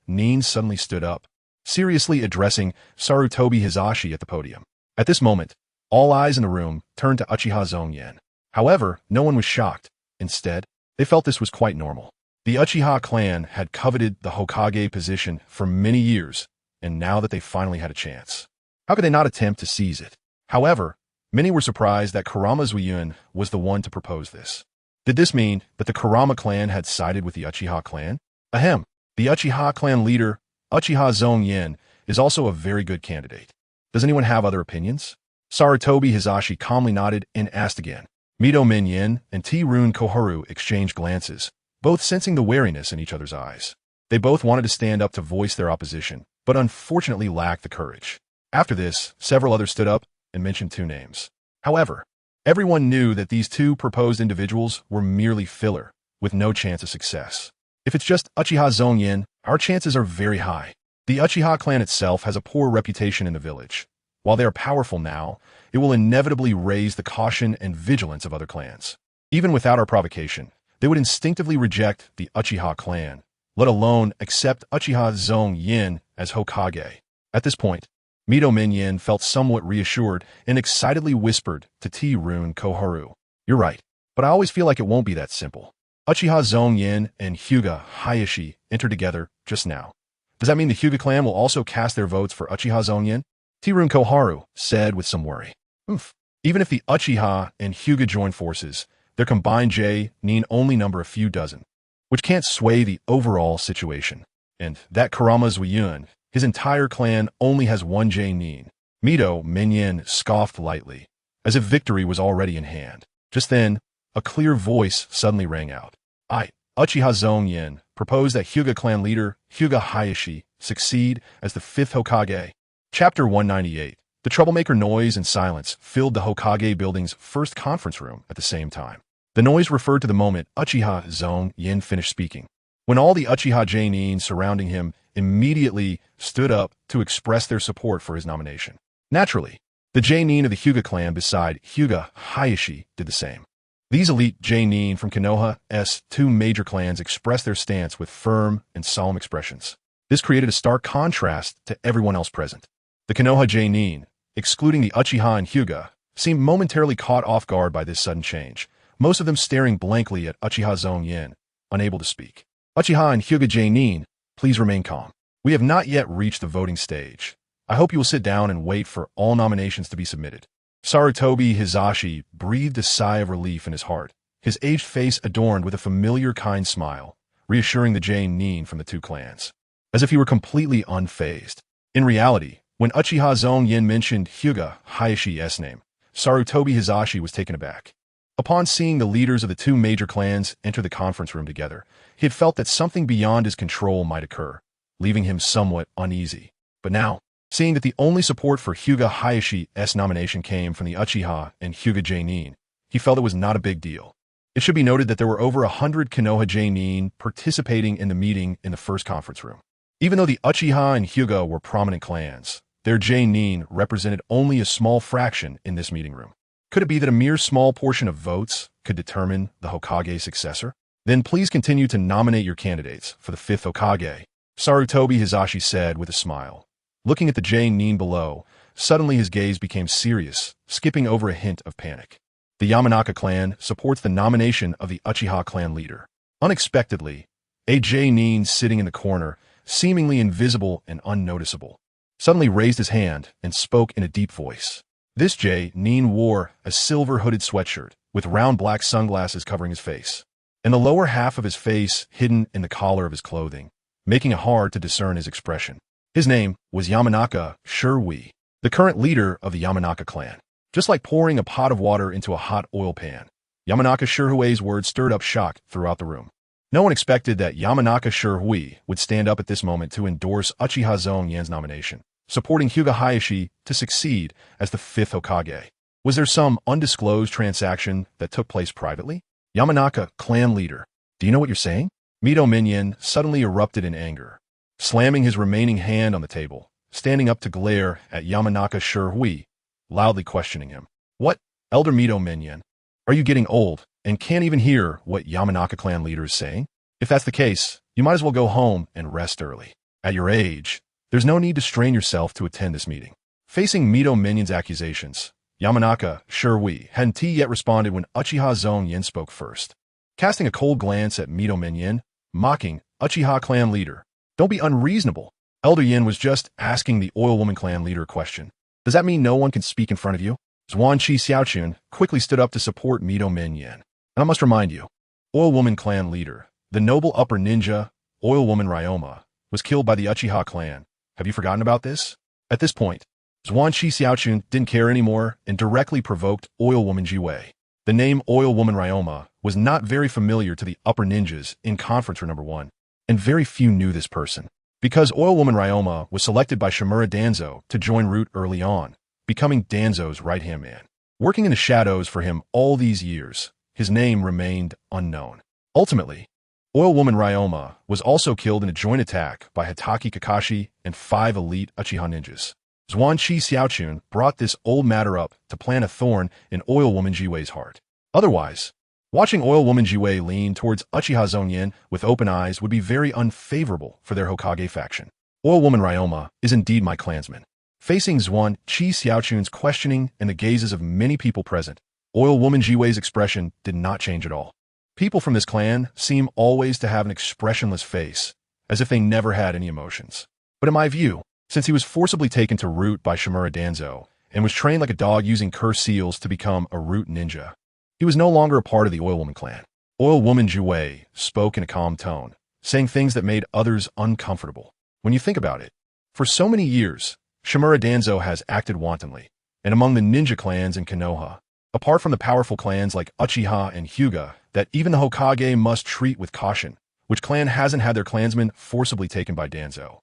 Nin suddenly stood up, seriously addressing Sarutobi Hizashi at the podium. At this moment, all eyes in the room turned to Uchiha Zongyan. However, no one was shocked. Instead, they felt this was quite normal. The Uchiha clan had coveted the Hokage position for many years, and now that they finally had a chance, how could they not attempt to seize it? However, many were surprised that Kurama Zuyun was the one to propose this. Did this mean that the Kurama clan had sided with the Uchiha clan? Ahem, the Uchiha clan leader, Uchiha Zongyan, is also a very good candidate. Does anyone have other opinions? Sarutobi Hizashi calmly nodded and asked again. Mito Minyin and T-Rune Koharu exchanged glances, both sensing the wariness in each other's eyes. They both wanted to stand up to voice their opposition, but unfortunately lacked the courage. After this, several others stood up and mentioned 2 names. However, everyone knew that these 2 proposed individuals were merely filler, with no chance of success. If it's just Uchiha Zongyan, our chances are very high. The Uchiha clan itself has a poor reputation in the village. While they are powerful now, it will inevitably raise the caution and vigilance of other clans. Even without our provocation, they would instinctively reject the Uchiha clan, let alone accept Uchiha Zongyan as Hokage. At this point, Mito Minyin felt somewhat reassured and excitedly whispered to T-Rune Koharu. You're right, but I always feel like it won't be that simple. Uchiha Zongyan and Hyuga Hayashi entered together just now. Does that mean the Hyuga clan will also cast their votes for Uchiha Zongyan? T-Rune Koharu said with some worry. Even if the Uchiha and Hyuga join forces, their combined Nin only number a few dozen, which can't sway the overall situation. And that Kurama Zuyun, his entire clan only has 1 Nin. Mito Minyin scoffed lightly, as if victory was already in hand. Just then, a clear voice suddenly rang out. Uchiha Zongyan proposed that Hyuga clan leader Hyuga Hayashi succeed as the 5th Hokage. Chapter 198. The troublemaker noise and silence filled the Hokage building's first conference room at the same time. The noise referred to the moment Uchiha Zongyan finished speaking, when all the Uchiha Nin surrounding him immediately stood up to express their support for his nomination. Naturally, the Nin of the Hyuga clan beside Hyuga Hayashi did the same. These elite Nin from Konoha's 2 major clans expressed their stance with firm and solemn expressions. This created a stark contrast to everyone else present. The Konoha Nin, excluding the Uchiha and Hyuga, seemed momentarily caught off guard by this sudden change, most of them staring blankly at Uchiha Zongyan, unable to speak. Uchiha and Hyuga Nin, please remain calm. We have not yet reached the voting stage. I hope you will sit down and wait for all nominations to be submitted. Sarutobi Hizashi breathed a sigh of relief in his heart, his aged face adorned with a familiar kind smile, reassuring the Nin from the 2 clans, as if he were completely unfazed. In reality, when Uchiha Zongyan mentioned Hyuga Hayashi's name, Sarutobi Hizashi was taken aback. Upon seeing the leaders of the 2 major clans enter the conference room together, he had felt that something beyond his control might occur, leaving him somewhat uneasy. But now, seeing that the only support for Hyuga Hayashi's nomination came from the Uchiha and Hyuga Nin, he felt it was not a big deal. It should be noted that there were over 100 Konoha Nin participating in the meeting in the first conference room. Even though the Uchiha and Hyuga were prominent clans, their Nin represented only a small fraction in this meeting room. Could it be that a mere small portion of votes could determine the Hokage's successor? Then please continue to nominate your candidates for the 5th Hokage, Sarutobi Hizashi said with a smile. Looking at the Nin below, suddenly his gaze became serious, skipping over a hint of panic. The Yamanaka clan supports the nomination of the Uchiha clan leader. Unexpectedly, a Nin sitting in the corner, seemingly invisible and unnoticeable, suddenly raised his hand and spoke in a deep voice. This Nin wore a silver-hooded sweatshirt with round black sunglasses covering his face, and the lower half of his face hidden in the collar of his clothing, making it hard to discern his expression. His name was Yamanaka Shirui, the current leader of the Yamanaka clan. Just like pouring a pot of water into a hot oil pan, Yamanaka Shirui's words stirred up shock throughout the room. No one expected that Yamanaka Shirui would stand up at this moment to endorse Uchiha Zongyan's nomination, supporting Hyuga Hayashi to succeed as the 5th Hokage. Was there some undisclosed transaction that took place privately? Yamanaka, clan leader. Do you know what you're saying? Mito Minion suddenly erupted in anger, slamming his remaining hand on the table, standing up to glare at Yamanaka Shihui, loudly questioning him. What? Elder Mito Minion? Are you getting old and can't even hear what Yamanaka clan leader is saying? If that's the case, you might as well go home and rest early. At your age, there's no need to strain yourself to attend this meeting. Facing Mito Minion's accusations, Yamanaka Shihui hadn't yet responded when Uchiha Zongyan spoke first. Casting a cold glance at Mito Minion, mocking Uchiha clan leader. Don't be unreasonable. Elder Yin was just asking the Oil Woman clan leader a question. Does that mean no one can speak in front of you? Zhuan Qi Xiaochun quickly stood up to support Mito Minion. And I must remind you, Oil Woman clan leader, the noble upper ninja, Oil Woman Ryoma, was killed by the Uchiha clan. Have you forgotten about this? At this point, Zhuan Qi Xiaochun didn't care anymore and directly provoked Oil Woman Jiwei. The name Oil Woman Ryoma was not very familiar to the upper ninjas in conference room number 1, and very few knew this person. Because Oil Woman Ryoma was selected by Shimura Danzo to join Root early on, becoming Danzo's right-hand man. Working in the shadows for him all these years, his name remained unknown. Ultimately, Oil Woman Ryoma was also killed in a joint attack by Hitaki Kakashi and 5 elite Uchiha ninjas. Zhuan Qi Xiaochun brought this old matter up to plant a thorn in Oil Woman Jiwei's heart. Otherwise, watching Oil Woman Jiwei lean towards Uchiha Zongyan with open eyes would be very unfavorable for their Hokage faction. Oil Woman Ryoma is indeed my clansman. Facing Zhuan Qi Xiaochun's questioning and the gazes of many people present, Oil Woman Jiwei's expression did not change at all. People from this clan seem always to have an expressionless face, as if they never had any emotions. But in my view, since he was forcibly taken to Root by Shimura Danzo and was trained like a dog using curse seals to become a Root ninja, he was no longer a part of the Oil Woman clan. Oil Woman Jiwei spoke in a calm tone, saying things that made others uncomfortable. When you think about it, for so many years, Shimura Danzo has acted wantonly, and among the ninja clans in Konoha, apart from the powerful clans like Uchiha and Hyuga that even the Hokage must treat with caution, which clan hasn't had their clansmen forcibly taken by Danzo?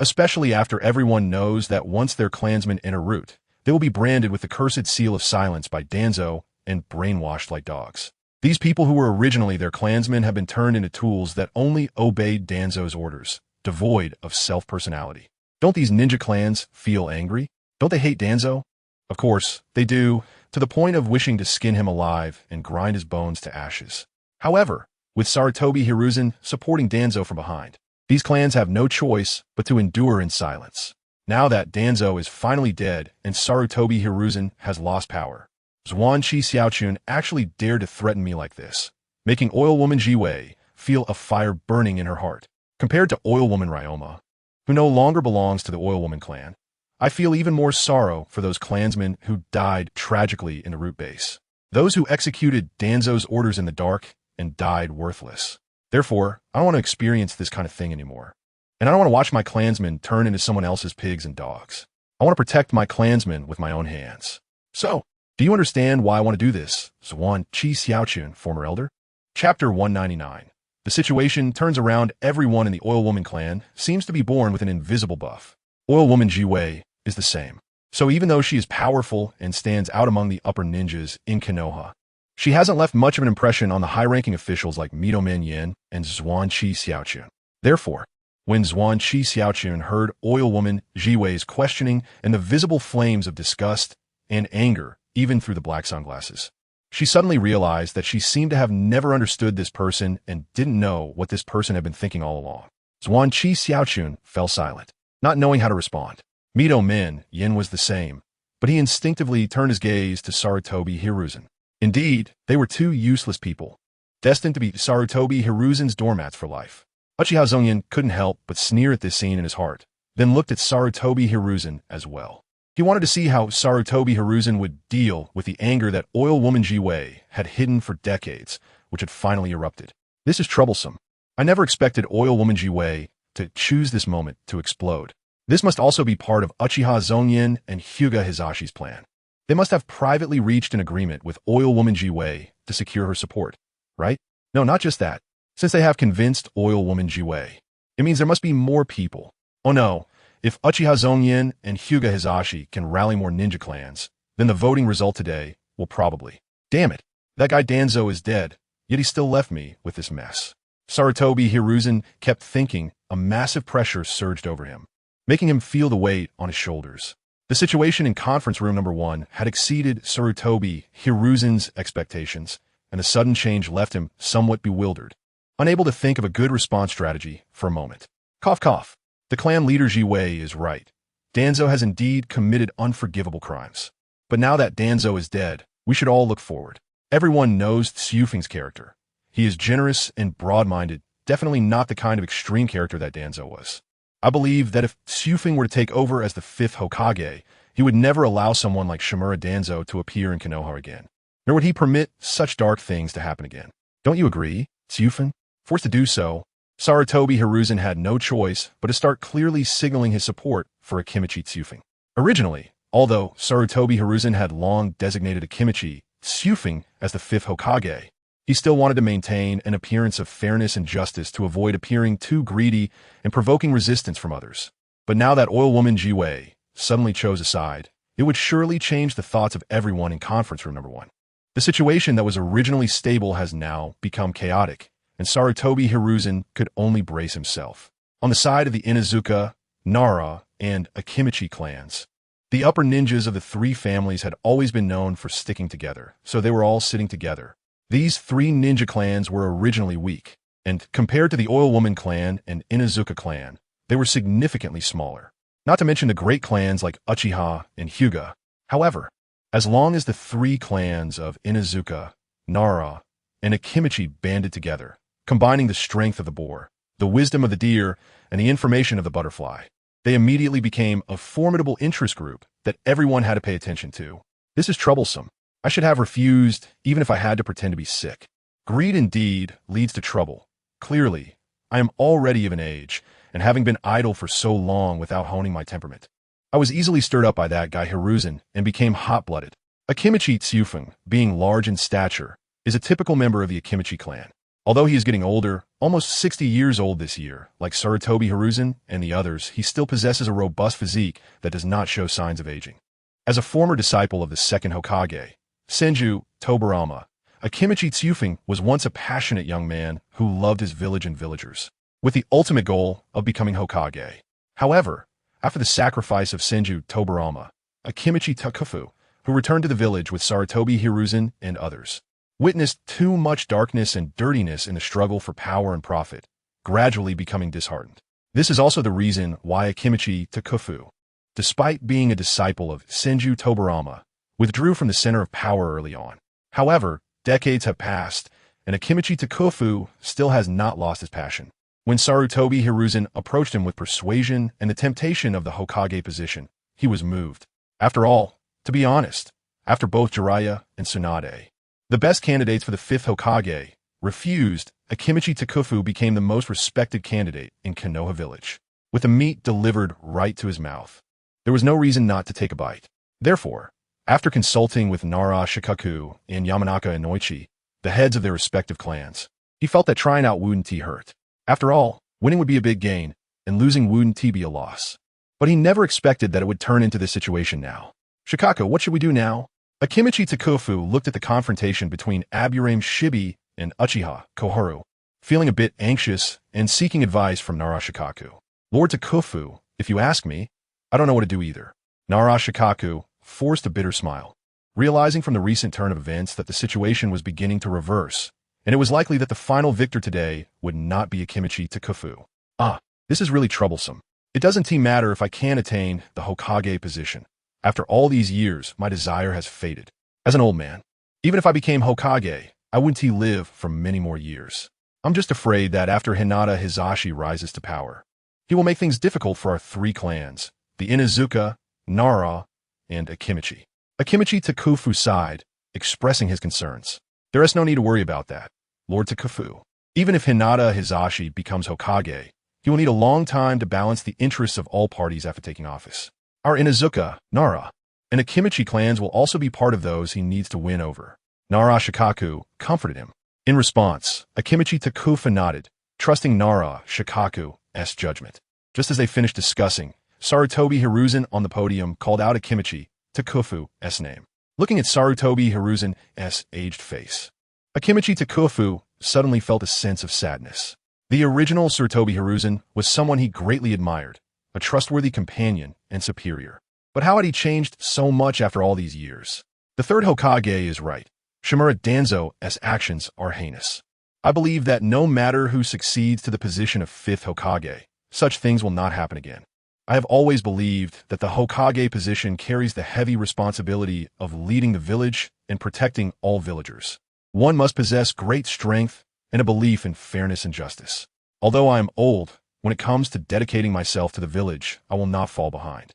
Especially after everyone knows that once their clansmen enter Root, they will be branded with the cursed seal of silence by Danzo and brainwashed like dogs. These people who were originally their clansmen have been turned into tools that only obeyed Danzo's orders, devoid of self-personality. Don't these ninja clans feel angry? Don't they hate Danzo? Of course, they do, to the point of wishing to skin him alive and grind his bones to ashes. However, with Sarutobi Hiruzen supporting Danzo from behind, these clans have no choice but to endure in silence. Now that Danzo is finally dead and Sarutobi Hiruzen has lost power, Zhuan Qi Xiaochun actually dared to threaten me like this, making Oil Woman Jiwei feel a fire burning in her heart. Compared to Oil Woman Ryoma, who no longer belongs to the Oil Woman clan, I feel even more sorrow for those clansmen who died tragically in the Root base. Those who executed Danzo's orders in the dark and died worthless. Therefore, I don't want to experience this kind of thing anymore. And I don't want to watch my clansmen turn into someone else's pigs and dogs. I want to protect my clansmen with my own hands. So, do you understand why I want to do this? Zhuan Qi Xiaochun, former elder. Chapter 199. The situation turns around. Everyone in the Oil Woman clan seems to be born with an invisible buff. Oil Woman Jiwei is the same. So even though she is powerful and stands out among the upper ninjas in Konoha, she hasn't left much of an impression on the high-ranking officials like Mito Minion and Zhuan Qi Xiaochun. Therefore, when Zhuan Qi Xiaochun heard Oil Woman Jiwei's questioning and the visible flames of disgust and anger even through the black sunglasses, she suddenly realized that she seemed to have never understood this person and didn't know what this person had been thinking all along. Zhuan Qi Xiaochun fell silent, not knowing how to respond. Mito Yin was the same, but he instinctively turned his gaze to Sarutobi Hiruzen. Indeed, they were two useless people, destined to be Sarutobi Hiruzen's doormats for life. Uchiha Zongyan couldn't help but sneer at this scene in his heart, then looked at Sarutobi Hiruzen as well. He wanted to see how Sarutobi Hiruzen would deal with the anger that Oil Woman Jiwei had hidden for decades, which had finally erupted. This is troublesome. I never expected Oil Woman Jiwei to choose this moment to explode. This must also be part of Uchiha Zongyan and Hyuga Hizashi's plan. They must have privately reached an agreement with Oil Woman Jiwei to secure her support, right? No, not just that. Since they have convinced Oil Woman Jiwei, it means there must be more people. Oh no, if Uchiha Zongyan and Hyuga Hizashi can rally more ninja clans, then the voting result today will probably... Damn it, that guy Danzo is dead, yet he still left me with this mess. Sarutobi Hiruzen kept thinking. A massive pressure surged over him, making him feel the weight on his shoulders. The situation in conference room number 1 had exceeded Sarutobi Hiruzen's expectations, and the sudden change left him somewhat bewildered, unable to think of a good response strategy for a moment. Cough cough. The clan leader Jiwei is right. Danzo has indeed committed unforgivable crimes. But now that Danzo is dead, we should all look forward. Everyone knows Tsufeng's character. He is generous and broad-minded, definitely not the kind of extreme character that Danzo was. I believe that if Tsufeng were to take over as the 5th Hokage, he would never allow someone like Shimura Danzo to appear in Konoha again, nor would he permit such dark things to happen again. Don't you agree, Tsufeng? Forced to do so, Sarutobi Hiruzen had no choice but to start clearly signaling his support for Akimichi Tsufeng. Originally, although Sarutobi Hiruzen had long designated Akimichi Tsufeng as the 5th Hokage, he still wanted to maintain an appearance of fairness and justice to avoid appearing too greedy and provoking resistance from others. But now that oil woman Jiwei suddenly chose a side, it would surely change the thoughts of everyone in conference room number 1. The situation that was originally stable has now become chaotic, and Sarutobi Hiruzen could only brace himself. On the side of the Inuzuka, Nara, and Akimichi clans, the upper ninjas of the 3 families had always been known for sticking together, so they were all sitting together. These 3 ninja clans were originally weak, and compared to the Oil Woman clan and Inuzuka clan, they were significantly smaller. Not to mention the great clans like Uchiha and Hyuga. However, as long as the 3 clans of Inuzuka, Nara, and Akimichi banded together, combining the strength of the boar, the wisdom of the deer, and the information of the butterfly, they immediately became a formidable interest group that everyone had to pay attention to. This is troublesome. I should have refused, even if I had to pretend to be sick. Greed indeed leads to trouble. Clearly, I am already of an age, and having been idle for so long without honing my temperament, I was easily stirred up by that guy Hiruzen and became hot-blooded. Akimichi Tsufeng, being large in stature, is a typical member of the Akimichi clan. Although he is getting older, almost 60 years old this year, like Sarutobi Hiruzen and the others, he still possesses a robust physique that does not show signs of aging. As a former disciple of the 2nd Hokage, Senju Tobarama, Akimichi Tsufeng was once a passionate young man who loved his village and villagers, with the ultimate goal of becoming Hokage. However, after the sacrifice of Senju Tobarama, Akimichi Takufu, who returned to the village with Sarutobi Hiruzen and others, witnessed too much darkness and dirtiness in the struggle for power and profit, gradually becoming disheartened. This is also the reason why Akimichi Takufu, despite being a disciple of Senju Tobarama, withdrew from the center of power early on. However, decades have passed, and Akimichi Takufu still has not lost his passion. When Sarutobi Hiruzen approached him with persuasion and the temptation of the Hokage position, he was moved. After all, to be honest, after both Jiraiya and Tsunade, the best candidates for the 5th Hokage, refused, Akimichi Takufu became the most respected candidate in Konoha village, with the meat delivered right to his mouth. There was no reason not to take a bite. Therefore, after consulting with Nara Shikaku and Yamanaka Inoichi, the heads of their respective clans, he felt that trying out Wooden Tea hurt. After all, winning would be a big gain, and losing Wooden Tea be a loss. But he never expected that it would turn into this situation now. Shikaku, what should we do now? Akimichi Takufu looked at the confrontation between Aburame Shibi and Uchiha Koharu, feeling a bit anxious and seeking advice from Nara Shikaku. Lord Takufu, if you ask me, I don't know what to do either. Nara Shikaku forced a bitter smile, realizing from the recent turn of events that the situation was beginning to reverse, and it was likely that the final victor today would not be Akimichi Takufu. This is really troublesome. It doesn't matter if I can attain the Hokage position. After all these years, my desire has faded. As an old man, even if I became Hokage, I wouldn't live for many more years. I'm just afraid that after Hinata Hizashi rises to power, he will make things difficult for our 3 clans, the Inuzuka, Nara, and Akimichi. Akimichi Takufu sighed, expressing his concerns. There is no need to worry about that, Lord Takufu. Even if Hinata Hizashi becomes Hokage, he will need a long time to balance the interests of all parties after taking office. Our Inuzuka, Nara, and Akimichi clans will also be part of those he needs to win over. Nara Shikaku comforted him. In response, Akimichi Takufu nodded, trusting Nara Shikaku's judgment. Just as they finished discussing, Sarutobi Hiruzen on the podium called out Akimichi Takufu's name. Looking at Sarutobi Hiruzen's aged face, Akimichi Takufu suddenly felt a sense of sadness. The original Sarutobi Hiruzen was someone he greatly admired, a trustworthy companion and superior. But how had he changed so much after all these years? The third Hokage is right. Shimura Danzo's actions are heinous. I believe that no matter who succeeds to the position of fifth Hokage, such things will not happen again. I have always believed that the Hokage position carries the heavy responsibility of leading the village and protecting all villagers. One must possess great strength and a belief in fairness and justice. Although I am old, when it comes to dedicating myself to the village, I will not fall behind.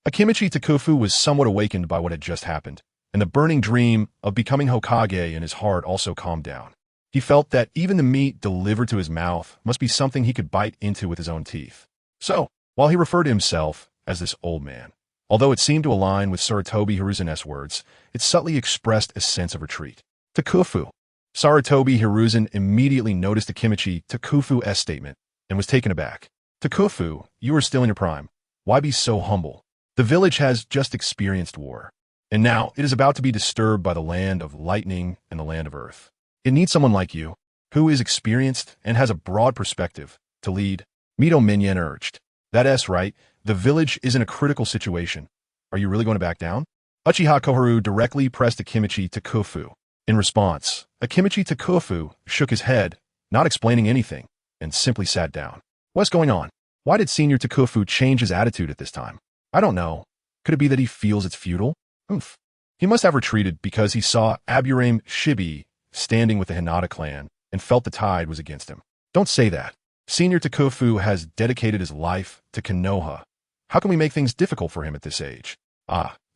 Akimichi Takufu was somewhat awakened by what had just happened, and the burning dream of becoming Hokage in his heart also calmed down. He felt that even the meat delivered to his mouth must be something he could bite into with his own teeth. So, while he referred to himself as this old man, although it seemed to align with Sarutobi Hiruzen's words, it subtly expressed a sense of retreat. Takufu. Sarutobi Hiruzen immediately noticed Akimichi Takufu's statement and was taken aback. Takufu, you are still in your prime. Why be so humble? The village has just experienced war, and now it is about to be disturbed by the land of lightning and the land of earth. It needs someone like you, who is experienced and has a broad perspective, to lead. Mito urged. That's right, the village is in a critical situation. Are you really going to back down? Uchiha Koharu directly pressed Akimichi Takufu. In response, Akimichi Takufu shook his head, not explaining anything, and simply sat down. What's going on? Why did Senior Takufu change his attitude at this time? I don't know. Could it be that he feels it's futile? Oof. He must have retreated because he saw Aburame Shibi standing with the Hinata clan and felt the tide was against him. Don't say that. Senior Takufu has dedicated his life to Konoha. How can we make things difficult for him at this age?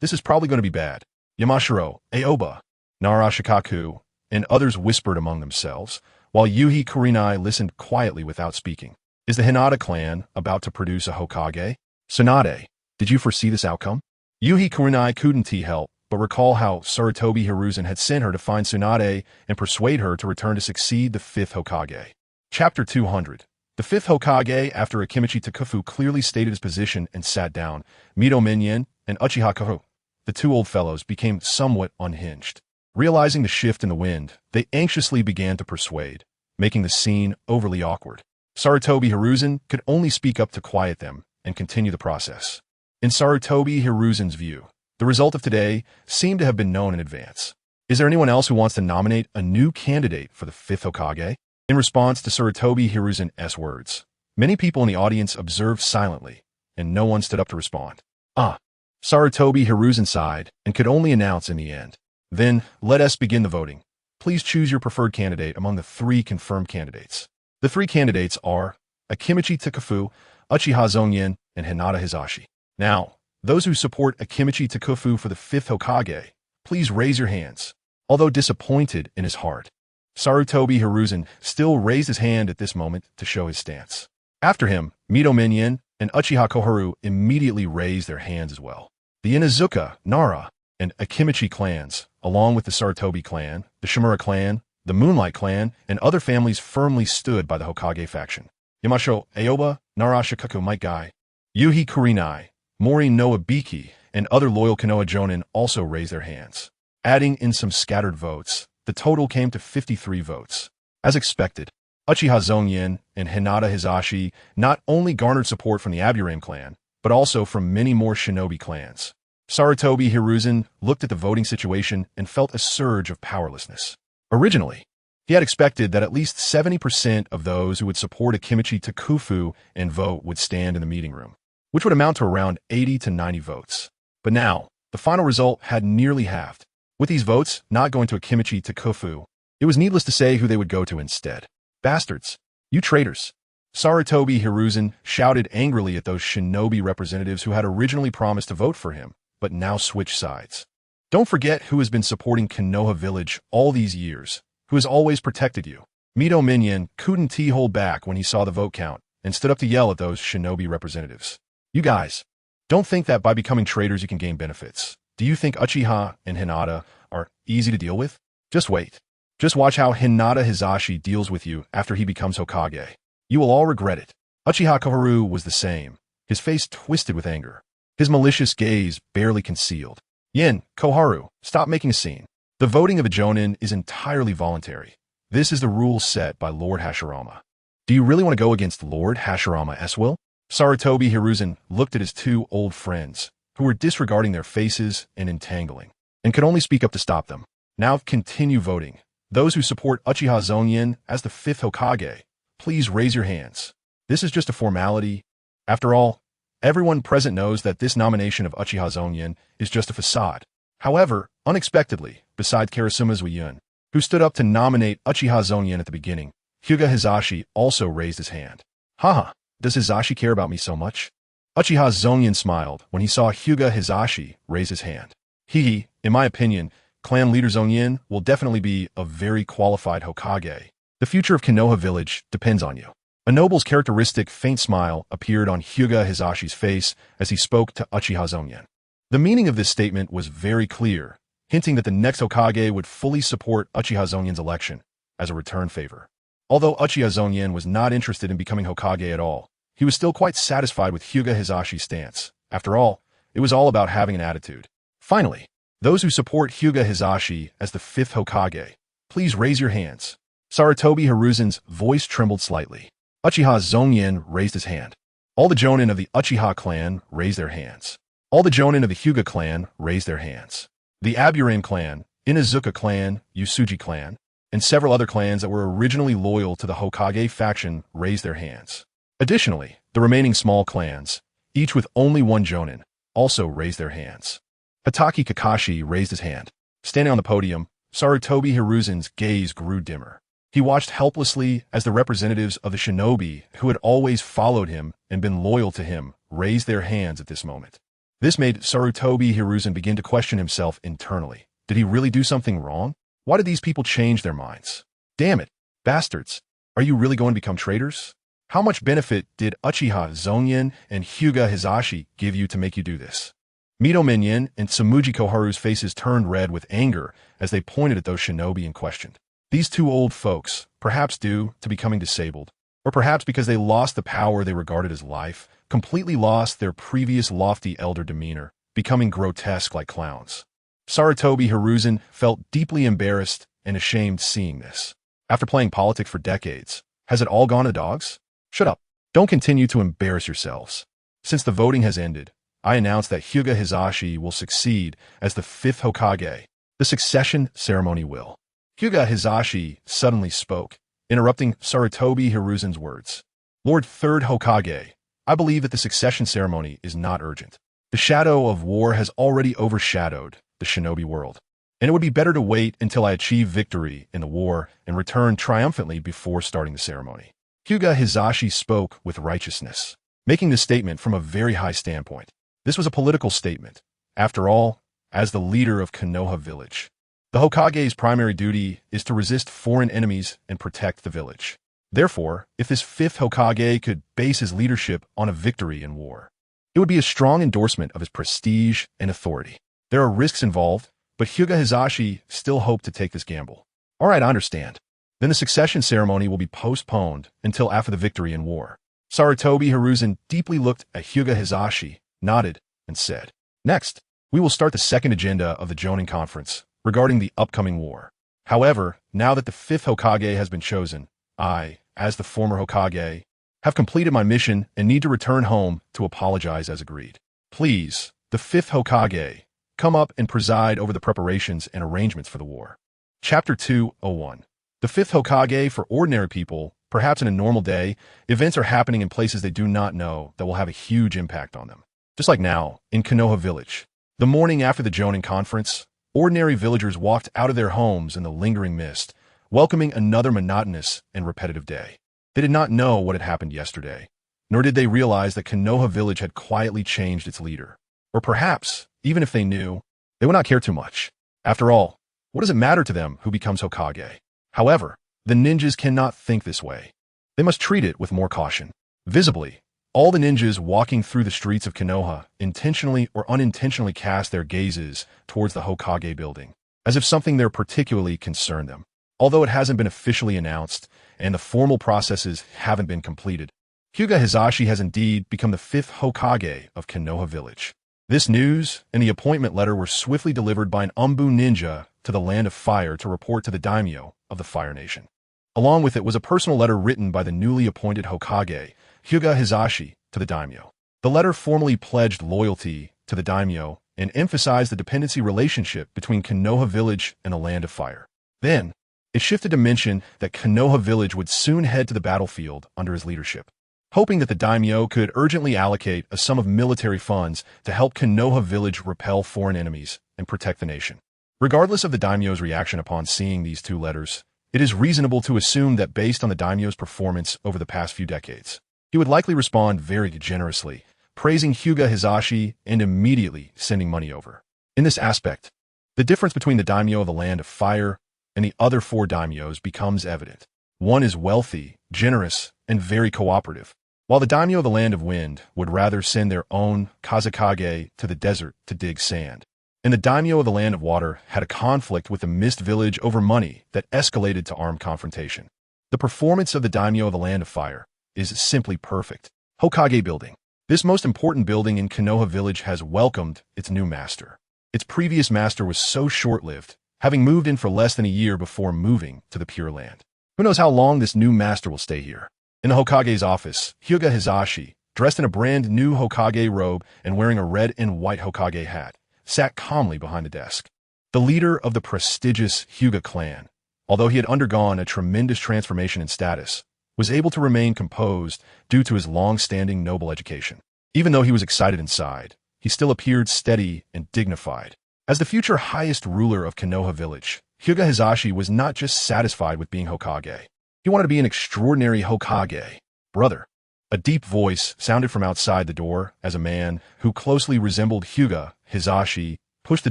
This is probably going to be bad. Yamashiro, Aoba, Nara Shikaku, and others whispered among themselves, while Yuhi Kurenai listened quietly without speaking. Is the Hinata clan about to produce a Hokage? Tsunade, did you foresee this outcome? Yuhi Kurenai couldn't help but recall how Sarutobi Hiruzen had sent her to find Tsunade and persuade her to return to succeed the fifth Hokage. Chapter 200. The fifth Hokage, after Akimichi Takufu clearly stated his position and sat down, Mito and Uchiha Koharu, the two old fellows, became somewhat unhinged. Realizing the shift in the wind, they anxiously began to persuade, making the scene overly awkward. Sarutobi Hiruzen could only speak up to quiet them and continue the process. In Sarutobi Hiruzen's view, the result of today seemed to have been known in advance. Is there anyone else who wants to nominate a new candidate for the fifth Hokage? In response to Sarutobi Hiruzen's words, many people in the audience observed silently, and no one stood up to respond. Sarutobi Hiruzen sighed and could only announce in the end. Then, let us begin the voting. Please choose your preferred candidate among the three confirmed candidates. The three candidates are Akimichi Takufu, Uchiha Zongyan, and Hinata Hizashi. Now, those who support Akimichi Takufu for the fifth Hokage, please raise your hands. Although disappointed in his heart, Sarutobi Hiruzen still raised his hand at this moment to show his stance. After him, Mito and Uchiha Koharu immediately raised their hands as well. The Inazuka, Nara, and Akimichi clans, along with the Sarutobi clan, the Shimura clan, the Moonlight clan, and other families firmly stood by the Hokage faction. Yamashiro, Aoba, Nara Shikaku Might Guy, Yuhi Kurenai, Mori no Ibiki, and other loyal Konoha Jonin also raised their hands. Adding in some scattered votes, the total came to 53 votes. As expected, Uchiha Zongyan and Hinata Hizashi not only garnered support from the Aburame clan, but also from many more shinobi clans. Sarutobi Hiruzen looked at the voting situation and felt a surge of powerlessness. Originally, he had expected that at least 70% of those who would support Akimichi Takufu and vote would stand in the meeting room, which would amount to around 80 to 90 votes. But now, the final result had nearly halved. With these votes not going to Akimichi Takufu, it was needless to say who they would go to instead. Bastards! You traitors! Sarutobi Hiruzen shouted angrily at those shinobi representatives who had originally promised to vote for him, but now switched sides. Don't forget who has been supporting Konoha Village all these years, who has always protected you. Mito couldn't hold back when he saw the vote count and stood up to yell at those shinobi representatives. You guys, don't think that by becoming traitors you can gain benefits. Do you think Uchiha and Hinata are easy to deal with? Just wait. Just watch how Hinata Hizashi deals with you after he becomes Hokage. You will all regret it. Uchiha Koharu was the same, his face twisted with anger, his malicious gaze barely concealed. Yin, Koharu, stop making a scene. The voting of a Jonin is entirely voluntary. This is the rule set by Lord Hashirama. Do you really want to go against Lord Hashirama's will? Sarutobi Hiruzen looked at his two old friends, who were disregarding their faces and entangling, and could only speak up to stop them. Now continue voting. Those who support Uchiha Zongyan as the 5th Hokage, please raise your hands. This is just a formality. After all, everyone present knows that this nomination of Uchiha Zongyan is just a facade. However, unexpectedly, besides Karasuma's Uyun, who stood up to nominate Uchiha Zongyan at the beginning, Hyuga Hizashi also raised his hand. Haha, does Hizashi care about me so much? Uchiha Zongyan smiled when he saw Hyuga Hizashi raise his hand. In my opinion, clan leader Zongyan will definitely be a very qualified Hokage. The future of Konoha village depends on you. A noble's characteristic faint smile appeared on Hyuga Hizashi's face as he spoke to Uchiha Zongyan. The meaning of this statement was very clear, hinting that the next Hokage would fully support Uchiha Zongyan's election as a return favor. Although Uchiha Zongyan was not interested in becoming Hokage at all, he was still quite satisfied with Hyuga Hizashi's stance. After all, it was all about having an attitude. Finally, those who support Hyuga Hizashi as the 5th Hokage, please raise your hands. Sarutobi Hiruzen's voice trembled slightly. Uchiha Zongyan raised his hand. All the Jonin of the Uchiha clan raised their hands. All the Jonin of the Hyuga clan raised their hands. The Aburame clan, Inazuka clan, Usuji clan, and several other clans that were originally loyal to the Hokage faction raised their hands. Additionally, the remaining small clans, each with only one Jonin, also raised their hands. Hatake Kakashi raised his hand. Standing on the podium, Sarutobi Hiruzen's gaze grew dimmer. He watched helplessly as the representatives of the shinobi who had always followed him and been loyal to him raised their hands at this moment. This made Sarutobi Hiruzen begin to question himself internally. Did he really do something wrong? Why did these people change their minds? Damn it, bastards. Are you really going to become traitors? How much benefit did Uchiha Zongyan and Hyuga Hizashi give you to make you do this? Mito Minyin and Tsumuji Koharu's faces turned red with anger as they pointed at those shinobi and questioned. These two old folks, perhaps due to becoming disabled, or perhaps because they lost the power they regarded as life, completely lost their previous lofty elder demeanor, becoming grotesque like clowns. Sarutobi Hiruzen felt deeply embarrassed and ashamed seeing this. After playing politics for decades, has it all gone to dogs? Shut up. Don't continue to embarrass yourselves. Since the voting has ended, I announce that Hyuga Hizashi will succeed as the 5th Hokage. The succession ceremony will. Hyuga Hizashi suddenly spoke, interrupting Sarutobi Hiruzen's words. Lord 3rd Hokage, I believe that the succession ceremony is not urgent. The shadow of war has already overshadowed the shinobi world, and it would be better to wait until I achieve victory in the war and return triumphantly before starting the ceremony. Hyuga Hizashi spoke with righteousness, making this statement from a very high standpoint. This was a political statement. After all, as the leader of Konoha village, the Hokage's primary duty is to resist foreign enemies and protect the village. Therefore, if this 5th Hokage could base his leadership on a victory in war, it would be a strong endorsement of his prestige and authority. There are risks involved, but Hyuga Hizashi still hoped to take this gamble. All right, I understand. Then the succession ceremony will be postponed until after the victory in war. Sarutobi Hiruzen deeply looked at Hyuga Hizashi, nodded, and said, Next, we will start the second agenda of the Jonin Conference regarding the upcoming war. However, now that the 5th Hokage has been chosen, I, as the former Hokage, have completed my mission and need to return home to apologize as agreed. Please, the 5th Hokage, come up and preside over the preparations and arrangements for the war. Chapter 201. The 5th Hokage for ordinary people, perhaps in a normal day, events are happening in places they do not know that will have a huge impact on them. Just like now, in Konoha village. The morning after the Jonin Conference, ordinary villagers walked out of their homes in the lingering mist, welcoming another monotonous and repetitive day. They did not know what had happened yesterday, nor did they realize that Konoha village had quietly changed its leader. Or perhaps, even if they knew, they would not care too much. After all, what does it matter to them who becomes Hokage? However, the ninjas cannot think this way. They must treat it with more caution. Visibly, all the ninjas walking through the streets of Konoha intentionally or unintentionally cast their gazes towards the Hokage building, as if something there particularly concerned them. Although it hasn't been officially announced, and the formal processes haven't been completed, Hyuga Hizashi has indeed become the 5th Hokage of Konoha village. This news and the appointment letter were swiftly delivered by an Umbu ninja to the Land of Fire to report to the daimyo of the Fire Nation. Along with it was a personal letter written by the newly appointed Hokage, Hyuga Hizashi, to the daimyo. The letter formally pledged loyalty to the daimyo and emphasized the dependency relationship between Konoha Village and the Land of Fire. Then, it shifted to mention that Konoha Village would soon head to the battlefield under his leadership, hoping that the daimyo could urgently allocate a sum of military funds to help Konoha Village repel foreign enemies and protect the nation. Regardless of the daimyo's reaction upon seeing these two letters, it is reasonable to assume that based on the daimyo's performance over the past few decades, he would likely respond very generously, praising Hyuga Hizashi and immediately sending money over. In this aspect, the difference between the daimyo of the Land of Fire and the other four daimyos becomes evident. One is wealthy, generous, and very cooperative, while the daimyo of the Land of Wind would rather send their own Kazekage to the desert to dig sand. And the daimyo of the Land of Water had a conflict with the Mist Village over money that escalated to armed confrontation. The performance of the daimyo of the Land of Fire is simply perfect. Hokage Building. This most important building in Konoha Village has welcomed its new master. Its previous master was so short-lived, having moved in for less than a year before moving to the Pure Land. Who knows how long this new master will stay here? In the Hokage's office, Hyuga Hizashi, dressed in a brand new Hokage robe and wearing a red and white Hokage hat, sat calmly behind the desk. The leader of the prestigious Hyuga clan, although he had undergone a tremendous transformation in status, was able to remain composed due to his long-standing noble education. Even though he was excited inside, he still appeared steady and dignified. As the future highest ruler of Konoha Village, Hyuga Hizashi was not just satisfied with being Hokage. He wanted to be an extraordinary Hokage. Brother. A deep voice sounded from outside the door as a man who closely resembled Hyuga Hizashi pushed the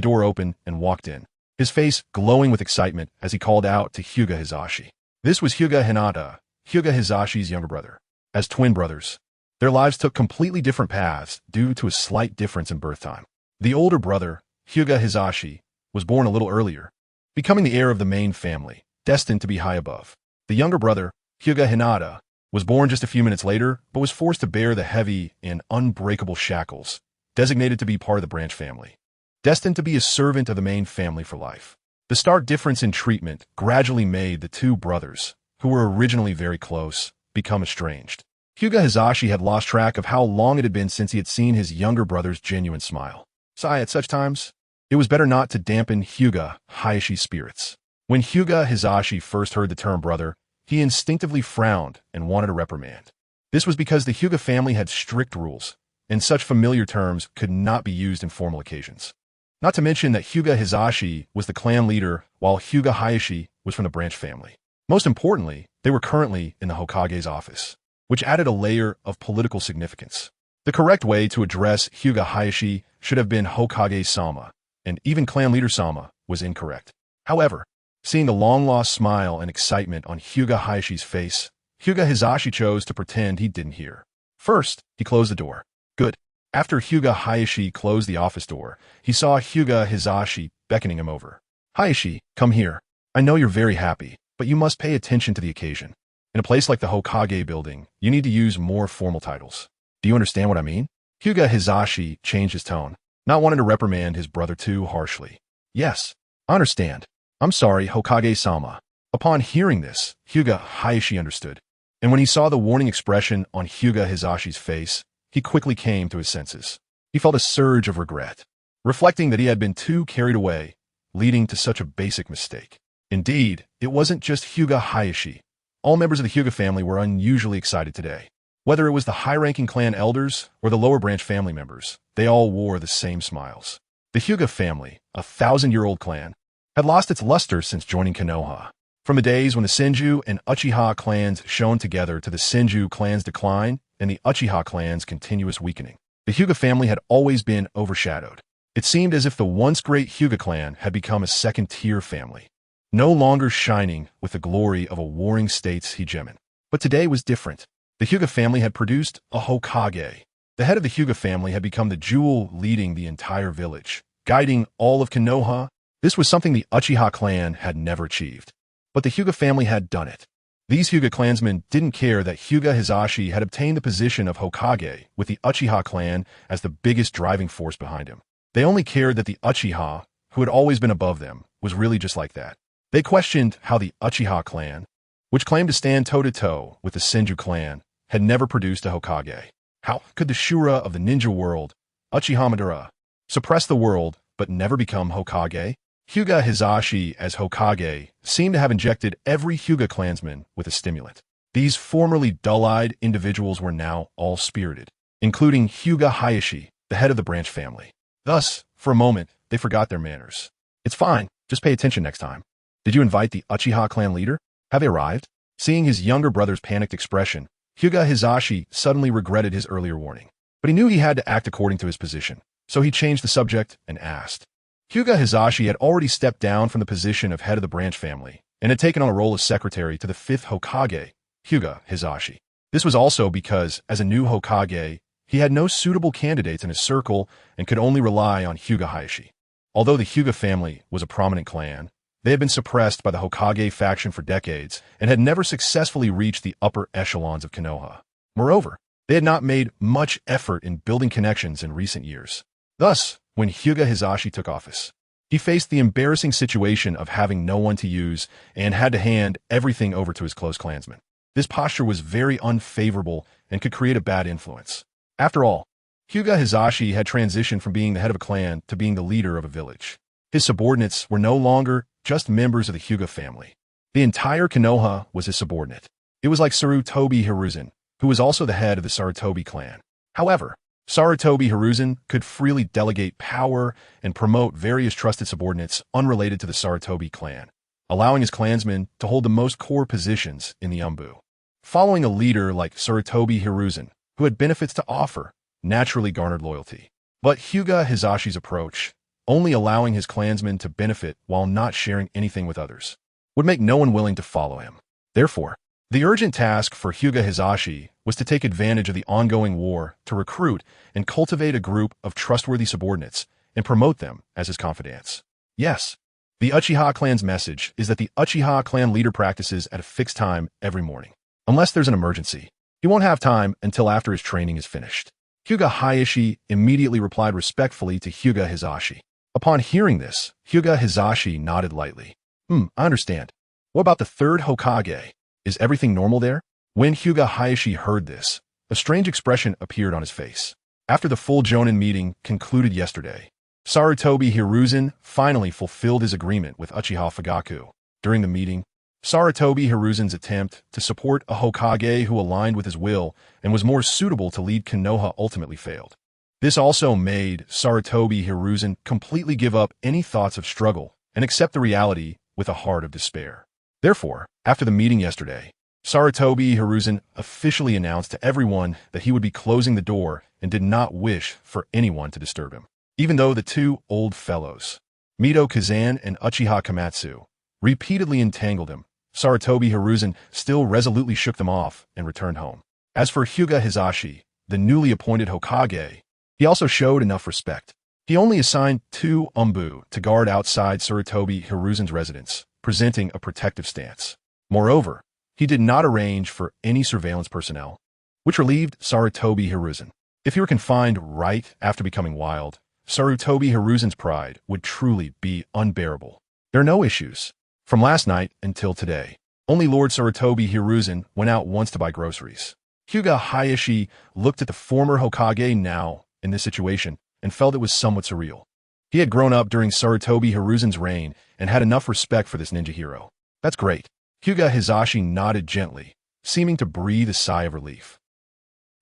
door open and walked in, his face glowing with excitement as he called out to Hyuga Hizashi. This was Hyuga Hinata, Hyuga Hizashi's younger brother. As twin brothers, their lives took completely different paths due to a slight difference in birth time. The older brother, Hyuga Hizashi, was born a little earlier, becoming the heir of the main family, destined to be high above. The younger brother, Hyuga Hinata, was born just a few minutes later, but was forced to bear the heavy and unbreakable shackles, designated to be part of the branch family, destined to be a servant of the main family for life. The stark difference in treatment gradually made the two brothers, who were originally very close, become estranged. Hyuga Hizashi had lost track of how long it had been since he had seen his younger brother's genuine smile. Sigh at such times, it was better not to dampen Hyuga Hayashi's spirits. When Hyuga Hizashi first heard the term brother, he instinctively frowned and wanted a reprimand. This was because the Hyuga family had strict rules, and such familiar terms could not be used in formal occasions. Not to mention that Hyuga Hizashi was the clan leader, while Hyuga Hayashi was from the branch family. Most importantly, they were currently in the Hokage's office, which added a layer of political significance. The correct way to address Hyuga Hayashi should have been Hokage-sama, and even clan leader Sama was incorrect. However, seeing the long-lost smile and excitement on Hyuga Hayashi's face, Hyuga Hizashi chose to pretend he didn't hear. First, he closed the door. Good. After Hyuga Hayashi closed the office door, he saw Hyuga Hizashi beckoning him over. Hayashi, come here. I know you're very happy, but you must pay attention to the occasion. In a place like the Hokage building, you need to use more formal titles. Do you understand what I mean? Hyuga Hizashi changed his tone, not wanting to reprimand his brother too harshly. Yes, I understand. I'm sorry, Hokage-sama. Upon hearing this, Hyuga Hayashi understood, and when he saw the warning expression on Hyuga Hizashi's face, he quickly came to his senses. He felt a surge of regret, reflecting that he had been too carried away, leading to such a basic mistake. Indeed, it wasn't just Hyuga Hayashi. All members of the Hyuga family were unusually excited today. Whether it was the high-ranking clan elders or the lower branch family members, they all wore the same smiles. The Hyuga family, a 1,000-year-old clan, had lost its luster since joining Konoha. From the days when the Senju and Uchiha clans shone together to the Senju clan's decline and the Uchiha clan's continuous weakening, the Hyuga family had always been overshadowed. It seemed as if the once great Hyuga clan had become a second-tier family, no longer shining with the glory of a warring state's hegemon. But today was different. The Hyuga family had produced a Hokage. The head of the Hyuga family had become the jewel leading the entire village, guiding all of Konoha. This was something the Uchiha clan had never achieved. But the Hyuga family had done it. These Hyuga clansmen didn't care that Hyuga Hizashi had obtained the position of Hokage with the Uchiha clan as the biggest driving force behind him. They only cared that the Uchiha, who had always been above them, was really just like that. They questioned how the Uchiha clan, which claimed to stand toe-to-toe with the Senju clan, had never produced a Hokage. How could the Shura of the ninja world, Uchiha Madara, suppress the world but never become Hokage? Hyuga Hizashi as Hokage seemed to have injected every Hyuga clansman with a stimulant. These formerly dull-eyed individuals were now all-spirited, including Hyuga Hayashi, the head of the branch family. Thus, for a moment, they forgot their manners. It's fine, just pay attention next time. Did you invite the Uchiha clan leader? Have they arrived? Seeing his younger brother's panicked expression, Hyuga Hizashi suddenly regretted his earlier warning. But he knew he had to act according to his position, so he changed the subject and asked. Hyuga Hizashi had already stepped down from the position of head of the branch family and had taken on a role as secretary to the 5th Hokage, Hyuga Hizashi. This was also because, as a new Hokage, he had no suitable candidates in his circle and could only rely on Hyuga Hayashi. Although the Hyuga family was a prominent clan, they had been suppressed by the Hokage faction for decades and had never successfully reached the upper echelons of Konoha. Moreover, they had not made much effort in building connections in recent years. Thus, when Hyuga Hizashi took office, he faced the embarrassing situation of having no one to use and had to hand everything over to his close clansmen. This posture was very unfavorable and could create a bad influence. After all, Hyuga Hizashi had transitioned from being the head of a clan to being the leader of a village. His subordinates were no longer just members of the Hyuga family. The entire Konoha was his subordinate. It was like Sarutobi Hiruzen, who was also the head of the Sarutobi clan. However, Sarutobi Hiruzen could freely delegate power and promote various trusted subordinates unrelated to the Sarutobi clan, allowing his clansmen to hold the most core positions in the Umbu. Following a leader like Sarutobi Hiruzen, who had benefits to offer, naturally garnered loyalty. But Hyuga Hizashi's approach, only allowing his clansmen to benefit while not sharing anything with others, would make no one willing to follow him. Therefore, the urgent task for Hyuga Hizashi was to take advantage of the ongoing war to recruit and cultivate a group of trustworthy subordinates and promote them as his confidants. Yes, the Uchiha clan's message is that the Uchiha clan leader practices at a fixed time every morning. Unless there's an emergency, he won't have time until after his training is finished. Hyuga Hayashi immediately replied respectfully to Hyuga Hizashi. Upon hearing this, Hyuga Hizashi nodded lightly. I understand. What about the 3rd Hokage? Is everything normal there? When Hyuga Hayashi heard this, a strange expression appeared on his face. After the full Jonin meeting concluded yesterday, Sarutobi Hiruzen finally fulfilled his agreement with Uchiha Fugaku. During the meeting, Sarutobi Hiruzen's attempt to support a Hokage who aligned with his will and was more suitable to lead Konoha ultimately failed. This also made Sarutobi Hiruzen completely give up any thoughts of struggle and accept the reality with a heart of despair. Therefore, after the meeting yesterday, Sarutobi Hiruzen officially announced to everyone that he would be closing the door and did not wish for anyone to disturb him. Even though the two old fellows, Mito Kazan and Uchiha Komatsu, repeatedly entangled him, Sarutobi Hiruzen still resolutely shook them off and returned home. As for Hyuga Hizashi, the newly appointed Hokage, he also showed enough respect. He only assigned 2 Umbu to guard outside Sarutobi Hiruzen's residence, presenting a protective stance. Moreover, he did not arrange for any surveillance personnel, which relieved Sarutobi Hiruzen. If he were confined right after becoming wild, Sarutobi Hiruzen's pride would truly be unbearable. There are no issues. From last night until today, only Lord Sarutobi Hiruzen went out once to buy groceries. Hyuga Hayashi looked at the former Hokage now in this situation and felt it was somewhat surreal. He had grown up during Sarutobi Hiruzen's reign and had enough respect for this ninja hero. That's great. Hyuga Hizashi nodded gently, seeming to breathe a sigh of relief.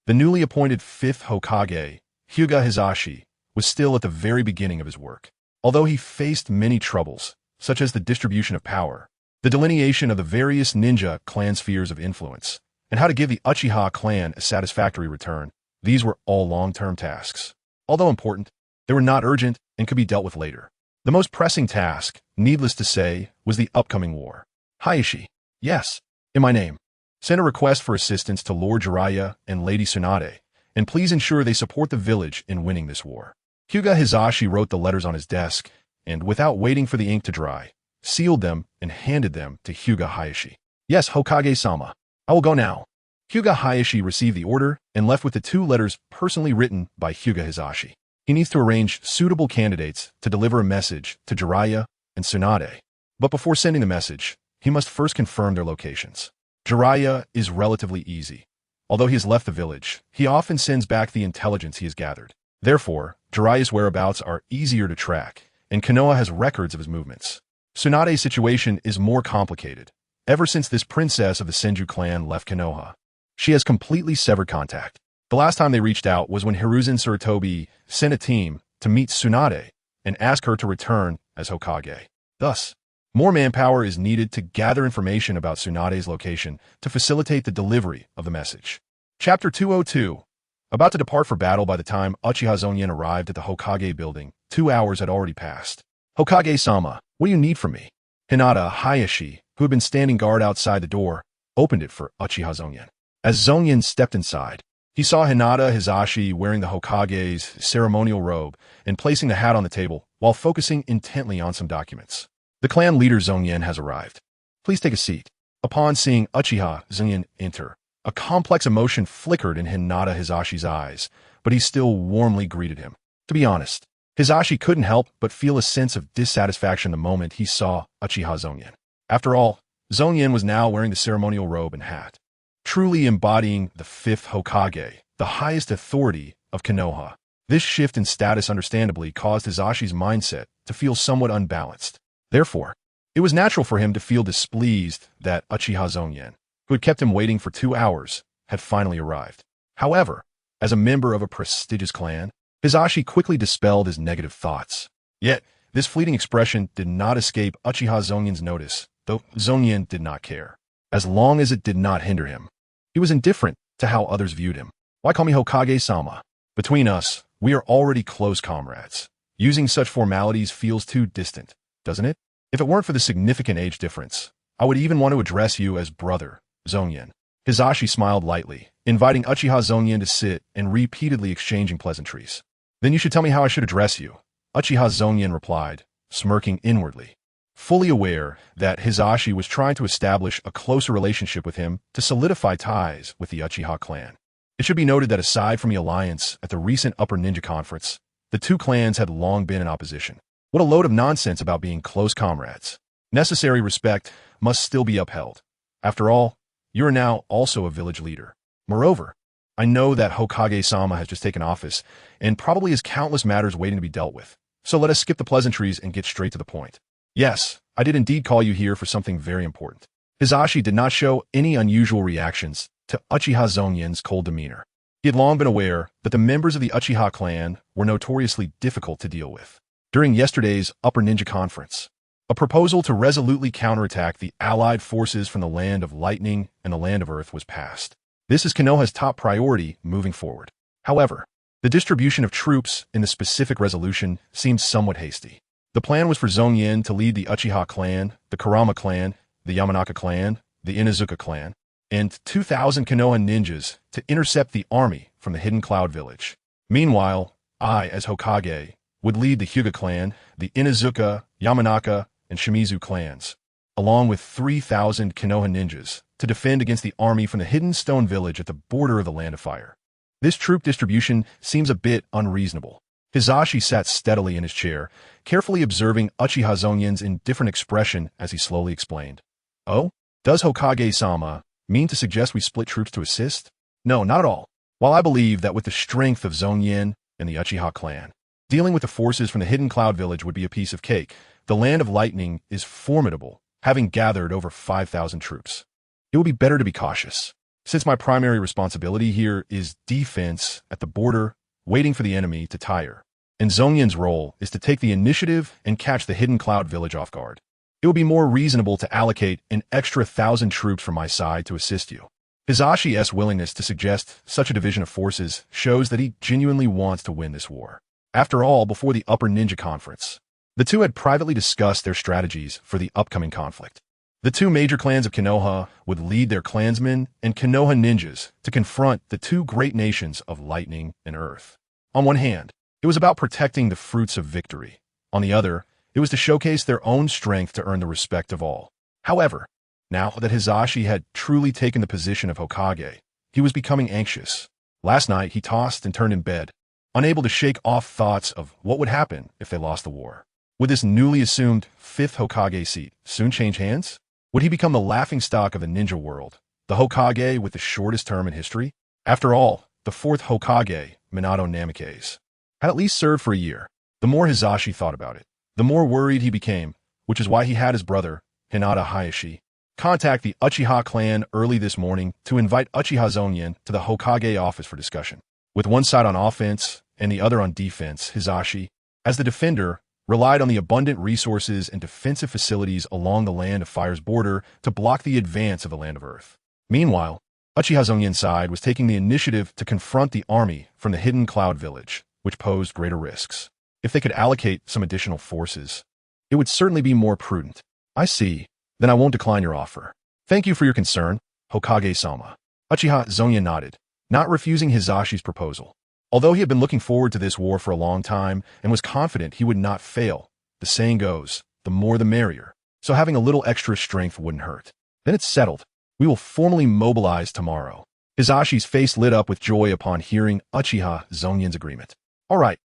The newly appointed 5th Hokage, Hyuga Hizashi, was still at the very beginning of his work. Although he faced many troubles, such as the distribution of power, the delineation of the various ninja clan spheres of influence, and how to give the Uchiha clan a satisfactory return, these were all long-term tasks. Although important, they were not urgent and could be dealt with later. The most pressing task, needless to say, was the upcoming war. Hayashi, yes, in my name. Send a request for assistance to Lord Jiraiya and Lady Tsunade, and please ensure they support the village in winning this war. Hyuga Hizashi wrote the letters on his desk, and without waiting for the ink to dry, sealed them and handed them to Hyuga Hayashi. Yes, Hokage-sama. I will go now. Hyuga Hayashi received the order and left with the 2 letters personally written by Hyuga Hizashi. He needs to arrange suitable candidates to deliver a message to Jiraiya and Tsunade. But before sending the message, he must first confirm their locations. Jiraiya is relatively easy. Although he has left the village, he often sends back the intelligence he has gathered. Therefore, Jiraiya's whereabouts are easier to track, and Konoha has records of his movements. Tsunade's situation is more complicated. Ever since this princess of the Senju clan left Konoha, she has completely severed contact. The last time they reached out was when Hiruzen Sarutobi sent a team to meet Tsunade and ask her to return as Hokage. Thus, more manpower is needed to gather information about Tsunade's location to facilitate the delivery of the message. Chapter 202. About to depart for battle by the time Uchiha Zongyan arrived at the Hokage building, 2 hours had already passed. Hokage-sama, what do you need from me? Hinata Hayashi, who had been standing guard outside the door, opened it for Uchiha Zongyan. As Zongyan stepped inside, he saw Hinata Hizashi wearing the Hokage's ceremonial robe and placing the hat on the table while focusing intently on some documents. The clan leader Zongyan has arrived. Please take a seat. Upon seeing Uchiha Zongyan enter, a complex emotion flickered in Hinata Hizashi's eyes, but he still warmly greeted him. To be honest, Hizashi couldn't help but feel a sense of dissatisfaction the moment he saw Uchiha Zongyan. After all, Zongyan was now wearing the ceremonial robe and hat, truly embodying the fifth Hokage, the highest authority of Konoha. This shift in status understandably caused Hizashi's mindset to feel somewhat unbalanced. Therefore, it was natural for him to feel displeased that Uchiha Zongyan, who had kept him waiting for 2 hours, had finally arrived. However, as a member of a prestigious clan, Hizashi quickly dispelled his negative thoughts. Yet, this fleeting expression did not escape Uchiha Zongyan's notice, though Zongyan did not care. As long as it did not hinder him, he was indifferent to how others viewed him. Why call me Hokage-sama? Between us, we are already close comrades. Using such formalities feels too distant, doesn't it? If it weren't for the significant age difference, I would even want to address you as brother, Zongyan. Hizashi smiled lightly, inviting Uchiha Zongyan to sit and repeatedly exchanging pleasantries. Then you should tell me how I should address you, Uchiha Zongyan replied, smirking inwardly, fully aware that Hizashi was trying to establish a closer relationship with him to solidify ties with the Uchiha clan. It should be noted that aside from the alliance at the recent Upper Ninja Conference, the two clans had long been in opposition. What a load of nonsense about being close comrades. Necessary respect must still be upheld. After all, you are now also a village leader. Moreover, I know that Hokage-sama has just taken office and probably has countless matters waiting to be dealt with. So let us skip the pleasantries and get straight to the point. Yes, I did indeed call you here for something very important. Hizashi did not show any unusual reactions to Uchiha Zongyan's cold demeanor. He had long been aware that the members of the Uchiha clan were notoriously difficult to deal with. During yesterday's Upper Ninja Conference, a proposal to resolutely counterattack the allied forces from the Land of Lightning and the Land of Earth was passed. This is Konoha's top priority moving forward. However, the distribution of troops in the specific resolution seemed somewhat hasty. The plan was for Zongyan to lead the Uchiha clan, the Kurama clan, the Yamanaka clan, the Inuzuka clan, and 2,000 Konoha ninjas to intercept the army from the Hidden Cloud Village. Meanwhile, I, as Hokage, would lead the Hyuga clan, the Inuzuka, Yamanaka, and Shimizu clans, along with 3,000 Konoha ninjas, to defend against the army from the Hidden Stone Village at the border of the Land of Fire. This troop distribution seems a bit unreasonable. Hizashi sat steadily in his chair, carefully observing Uchiha Zongyan's indifferent expression as he slowly explained. Oh? Does Hokage-sama mean to suggest we split troops to assist? No, not at all. While I believe that with the strength of Zongyan and the Uchiha clan, dealing with the forces from the Hidden Cloud Village would be a piece of cake, the Land of Lightning is formidable, having gathered over 5,000 troops. It would be better to be cautious, since my primary responsibility here is defense at the border, waiting for the enemy to tire, and Zongyan's role is to take the initiative and catch the Hidden Cloud Village off guard. It would be more reasonable to allocate an extra 1,000 troops from my side to assist you. Hizashi's willingness to suggest such a division of forces shows that he genuinely wants to win this war. After all, before the Upper Ninja Conference, the two had privately discussed their strategies for the upcoming conflict. The two major clans of Konoha would lead their clansmen and Konoha ninjas to confront the two great nations of Lightning and Earth. On one hand, it was about protecting the fruits of victory. On the other, it was to showcase their own strength to earn the respect of all. However, now that Hizashi had truly taken the position of Hokage, he was becoming anxious. Last night, he tossed and turned in bed, unable to shake off thoughts of what would happen if they lost the war. Would this newly assumed fifth Hokage seat soon change hands? Would he become the laughingstock of the ninja world, the Hokage with the shortest term in history? After all, the fourth Hokage, Minato Namikaze, had at least served for a year. The more Hizashi thought about it, the more worried he became, which is why he had his brother, Hinata Hayashi, contact the Uchiha clan early this morning to invite Uchiha Zongyan to the Hokage office for discussion. With one side on offense and the other on defense, Hizashi, as the defender, relied on the abundant resources and defensive facilities along the Land of Fire's border to block the advance of the Land of Earth. Meanwhile, Uchiha Zongyan's side was taking the initiative to confront the army from the hidden Cloud Village, which posed greater risks. If they could allocate some additional forces, it would certainly be more prudent. I see. Then I won't decline your offer. Thank you for your concern, Hokage-sama. Uchiha Zongyan nodded, not refusing Hizashi's proposal. Although he had been looking forward to this war for a long time and was confident he would not fail, the saying goes, the more the merrier, so having a little extra strength wouldn't hurt. Then it's settled. We will formally mobilize tomorrow. Hizashi's face lit up with joy upon hearing Uchiha Zongyan's agreement. All right.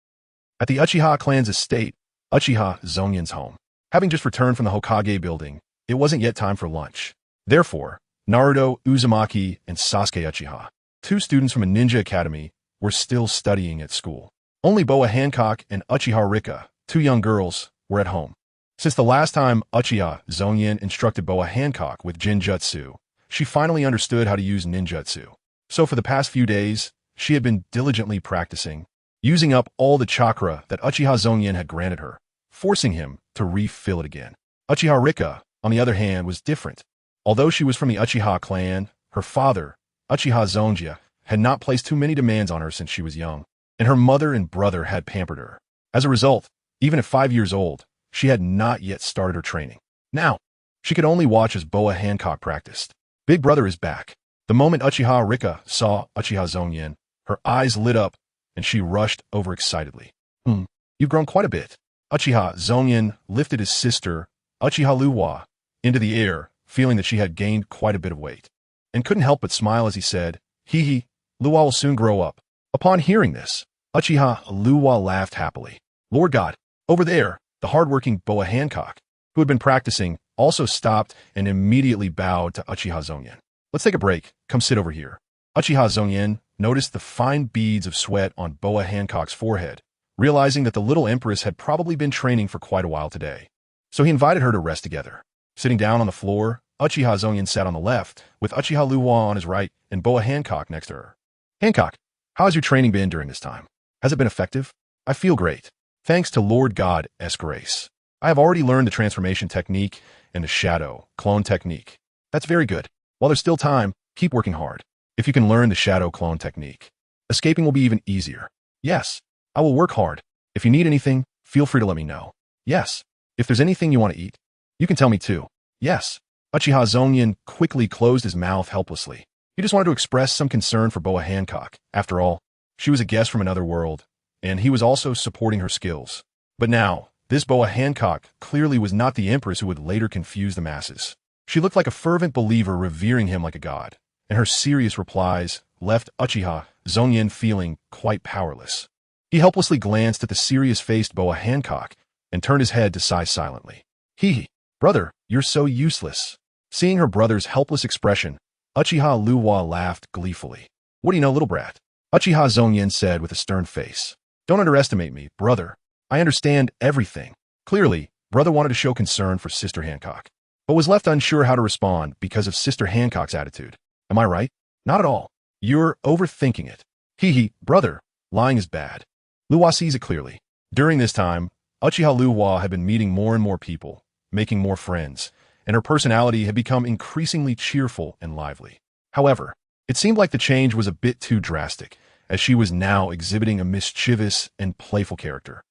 At the Uchiha clan's estate, Uchiha Zongyan's home. Having just returned from the Hokage building, it wasn't yet time for lunch. Therefore, Naruto, Uzumaki, and Sasuke Uchiha, two students from a ninja academy, were still studying at school. Only Boa Hancock and Uchiha Rika, two young girls, were at home. Since the last time Uchiha Zongyan instructed Boa Hancock with Jinjutsu, she finally understood how to use ninjutsu. So for the past few days, she had been diligently practicing, using up all the chakra that Uchiha Zongyan had granted her, forcing him to refill it again. Uchiha Rika, on the other hand, was different. Although she was from the Uchiha clan, her father, Uchiha Zongyan, had not placed too many demands on her since she was young, and her mother and brother had pampered her. As a result, even at 5 years old, she had not yet started her training. Now, she could only watch as Boa Hancock practiced. Big brother is back. The moment Uchiha Rika saw Uchiha Zongyan, her eyes lit up, and she rushed over excitedly. You've grown quite a bit. Uchiha Zongyan lifted his sister, Uchiha Luwa, into the air, feeling that she had gained quite a bit of weight, and couldn't help but smile as he said, Hee, Luwa will soon grow up. Upon hearing this, Uchiha Luwa laughed happily. Lord God, over there, the hard-working Boa Hancock, who had been practicing, also stopped and immediately bowed to Uchiha Zongyan. Let's take a break. Come sit over here. Uchiha Zongyan noticed the fine beads of sweat on Boa Hancock's forehead, realizing that the little empress had probably been training for quite a while today. So he invited her to rest together. Sitting down on the floor, Uchiha Zongyan sat on the left, with Uchiha Luwa on his right and Boa Hancock next to her. Hancock, how has your training been during this time? Has it been effective? I feel great. Thanks to Lord God's grace. I have already learned the transformation technique and the shadow clone technique. That's very good. While there's still time, keep working hard. If you can learn the shadow clone technique, escaping will be even easier. Yes, I will work hard. If you need anything, feel free to let me know. Yes, if there's anything you want to eat, you can tell me too. Yes. Uchiha Zongyan quickly closed his mouth helplessly. He just wanted to express some concern for Boa Hancock. After all, she was a guest from another world, and he was also supporting her skills. But now, this Boa Hancock clearly was not the empress who would later confuse the masses. She looked like a fervent believer revering him like a god, and her serious replies left Uchiha Zongyan feeling quite powerless. He helplessly glanced at the serious-faced Boa Hancock and turned his head to sigh silently. Hee, brother, you're so useless. Seeing her brother's helpless expression, Uchiha Luwa laughed gleefully. What do you know, little brat? Uchiha Zongyan said with a stern face. Don't underestimate me, brother. I understand everything. Clearly, brother wanted to show concern for Sister Hancock, but was left unsure how to respond because of Sister Hancock's attitude. Am I right? Not at all. You're overthinking it. Hee, brother, lying is bad. Luwa sees it clearly. During this time, Uchiha Luwa had been meeting more and more people, making more friends, and her personality had become increasingly cheerful and lively. However, it seemed like the change was a bit too drastic, as she was now exhibiting a mischievous and playful character.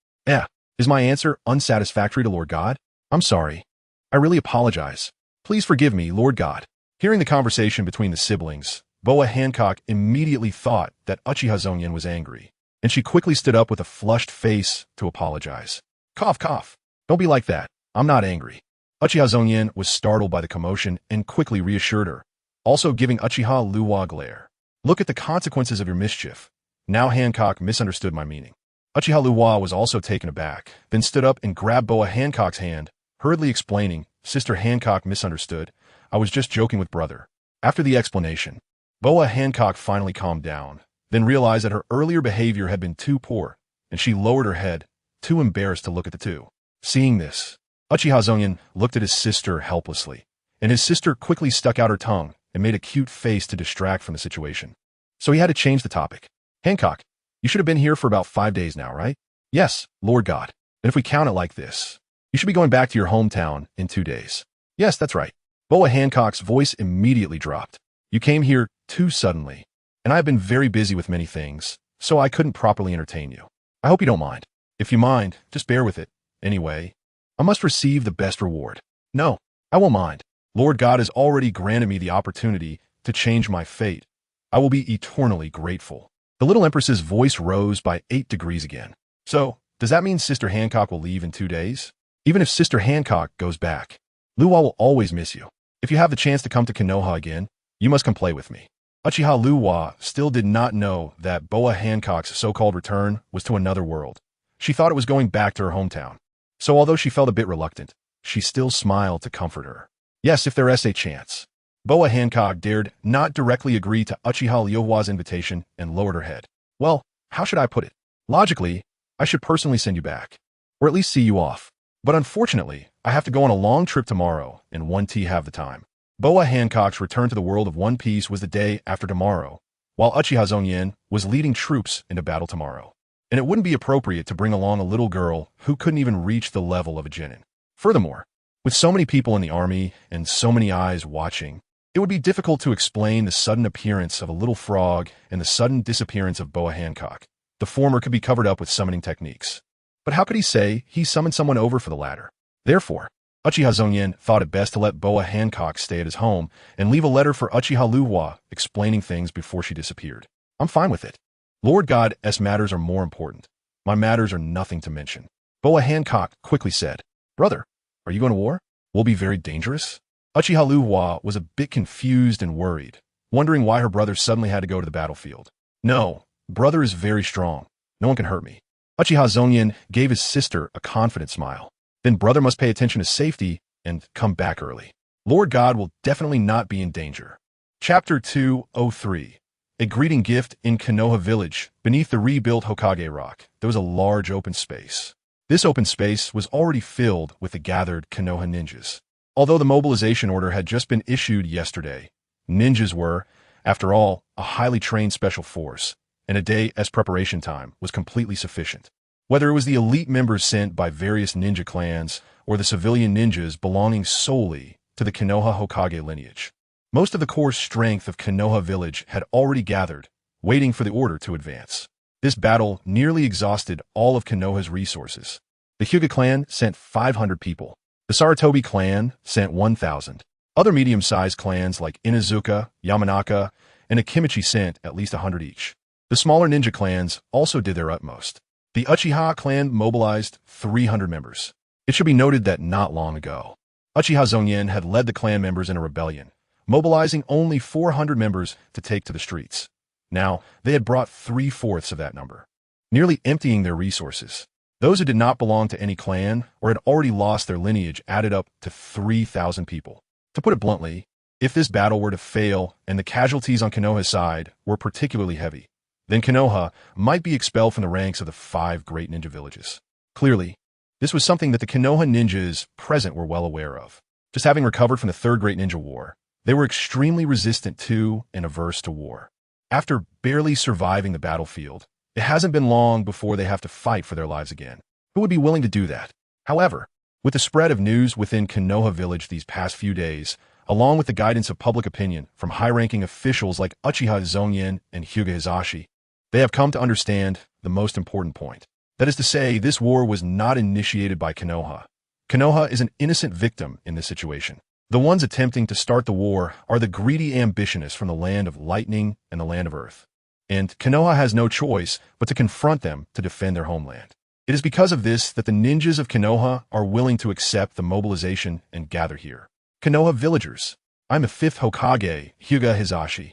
Is my answer unsatisfactory to Lord God? I'm sorry. I really apologize. Please forgive me, Lord God. Hearing the conversation between the siblings, Boa Hancock immediately thought that Uchiha Zongyan was angry, and she quickly stood up with a flushed face to apologize. Cough, cough. Don't be like that. I'm not angry. Uchiha Zongyan was startled by the commotion and quickly reassured her, also giving Uchiha Luwa a glare. Look at the consequences of your mischief. Now Hancock misunderstood my meaning. Uchiha Luwa was also taken aback, then stood up and grabbed Boa Hancock's hand, hurriedly explaining, "Sister Hancock misunderstood. I was just joking with brother." After the explanation, Boa Hancock finally calmed down, then realized that her earlier behavior had been too poor, and she lowered her head, too embarrassed to look at the two. Seeing this, Uchiha Zongyan looked at his sister helplessly, and his sister quickly stuck out her tongue and made a cute face to distract from the situation. So he had to change the topic. "Hancock, you should have been here for about 5 days now, right?" "Yes, Lord God. And if we count it like this, you should be going back to your hometown in 2 days." "Yes, that's right." Boa Hancock's voice immediately dropped. "You came here too suddenly, and I have been very busy with many things, so I couldn't properly entertain you. I hope you don't mind. If you mind, just bear with it. Anyway, I must receive the best reward." "No, I won't mind. Lord God has already granted me the opportunity to change my fate. I will be eternally grateful." The little empress's voice rose by 8 degrees again. "So, does that mean Sister Hancock will leave in 2 days? Even if Sister Hancock goes back, Luwa will always miss you. If you have the chance to come to Konoha again, you must come play with me." Uchiha Luwa still did not know that Boa Hancock's so-called return was to another world. She thought it was going back to her hometown. So although she felt a bit reluctant, she still smiled to comfort her. Yes, if there is a chance. Boa Hancock dared not directly agree to Uchiha Luwa's invitation and lowered her head. "Well, how should I put it? Logically, I should personally send you back, or at least see you off. But unfortunately, I have to go on a long trip tomorrow, and won't have the time." Boa Hancock's return to the world of One Piece was the day after tomorrow, while Uchiha Zongyan was leading troops into battle tomorrow. And it wouldn't be appropriate to bring along a little girl who couldn't even reach the level of a genin. Furthermore, with so many people in the army and so many eyes watching, it would be difficult to explain the sudden appearance of a little frog and the sudden disappearance of Boa Hancock. The former could be covered up with summoning techniques. But how could he say he summoned someone over for the latter? Therefore, Uchiha Zongyan thought it best to let Boa Hancock stay at his home and leave a letter for Uchiha Luwa explaining things before she disappeared. "I'm fine with it. Lord God's matters are more important. My matters are nothing to mention." Boa Hancock quickly said, "Brother, are you going to war? Will it be very dangerous?" Uchiha Luwa was a bit confused and worried, wondering why her brother suddenly had to go to the battlefield. "No, brother is very strong. No one can hurt me." Uchiha Zongyan gave his sister a confident smile. "Then brother must pay attention to safety and come back early. Lord God will definitely not be in danger." Chapter 203. A greeting gift in Konoha village. Beneath the rebuilt Hokage rock, there was a large open space. This open space was already filled with the gathered Konoha ninjas. Although the mobilization order had just been issued yesterday, ninjas were, after all, a highly trained special force, and a day as preparation time was completely sufficient. Whether it was the elite members sent by various ninja clans or the civilian ninjas belonging solely to the Konoha Hokage lineage, most of the core strength of Konoha village had already gathered, waiting for the order to advance. This battle nearly exhausted all of Konoha's resources. The Hyuga clan sent 500 people. The Sarutobi clan sent 1,000. Other medium-sized clans like Inazuka, Yamanaka, and Akimichi sent at least 100 each. The smaller ninja clans also did their utmost. The Uchiha clan mobilized 300 members. It should be noted that not long ago, Uchiha Zongyan had led the clan members in a rebellion, mobilizing only 400 members to take to the streets. Now, they had brought 3/4 of that number, nearly emptying their resources. Those who did not belong to any clan or had already lost their lineage added up to 3,000 people. To put it bluntly, if this battle were to fail and the casualties on Konoha's side were particularly heavy, then Konoha might be expelled from the ranks of the 5 great ninja villages. Clearly, this was something that the Konoha ninjas present were well aware of. Just having recovered from the 3rd Great Ninja War, they were extremely resistant to and averse to war. After barely surviving the battlefield, it hasn't been long before they have to fight for their lives again. Who would be willing to do that? However, with the spread of news within Konoha village these past few days, along with the guidance of public opinion from high-ranking officials like Uchiha Zongyan and Hyuga Hizashi, they have come to understand the most important point. That is to say, this war was not initiated by Konoha. Konoha is an innocent victim in this situation. The ones attempting to start the war are the greedy ambitionists from the land of lightning and the land of earth. And Konoha has no choice but to confront them to defend their homeland. It is because of this that the ninjas of Konoha are willing to accept the mobilization and gather here. Konoha villagers, I'm the 5th Hokage, Hyuga Hizashi.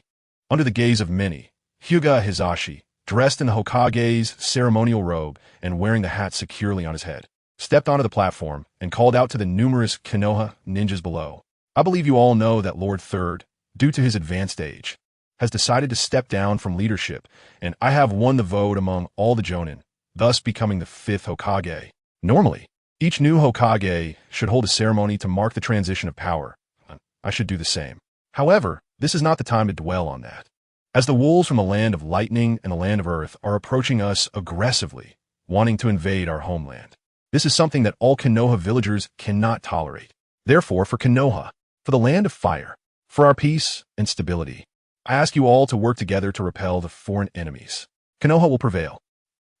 Under the gaze of many, Hyuga Hizashi, dressed in the Hokage's ceremonial robe and wearing the hat securely on his head, stepped onto the platform and called out to the numerous Konoha ninjas below. I believe you all know that Lord Third, due to his advanced age, has decided to step down from leadership, and I have won the vote among all the Jonin, thus becoming the 5th Hokage. Normally, each new Hokage should hold a ceremony to mark the transition of power. I should do the same. However, this is not the time to dwell on that. As the wolves from the land of lightning and the land of earth are approaching us aggressively, wanting to invade our homeland. This is something that all Konoha villagers cannot tolerate. Therefore, for Konoha, for the land of fire, for our peace and stability, I ask you all to work together to repel the foreign enemies. Konoha will prevail.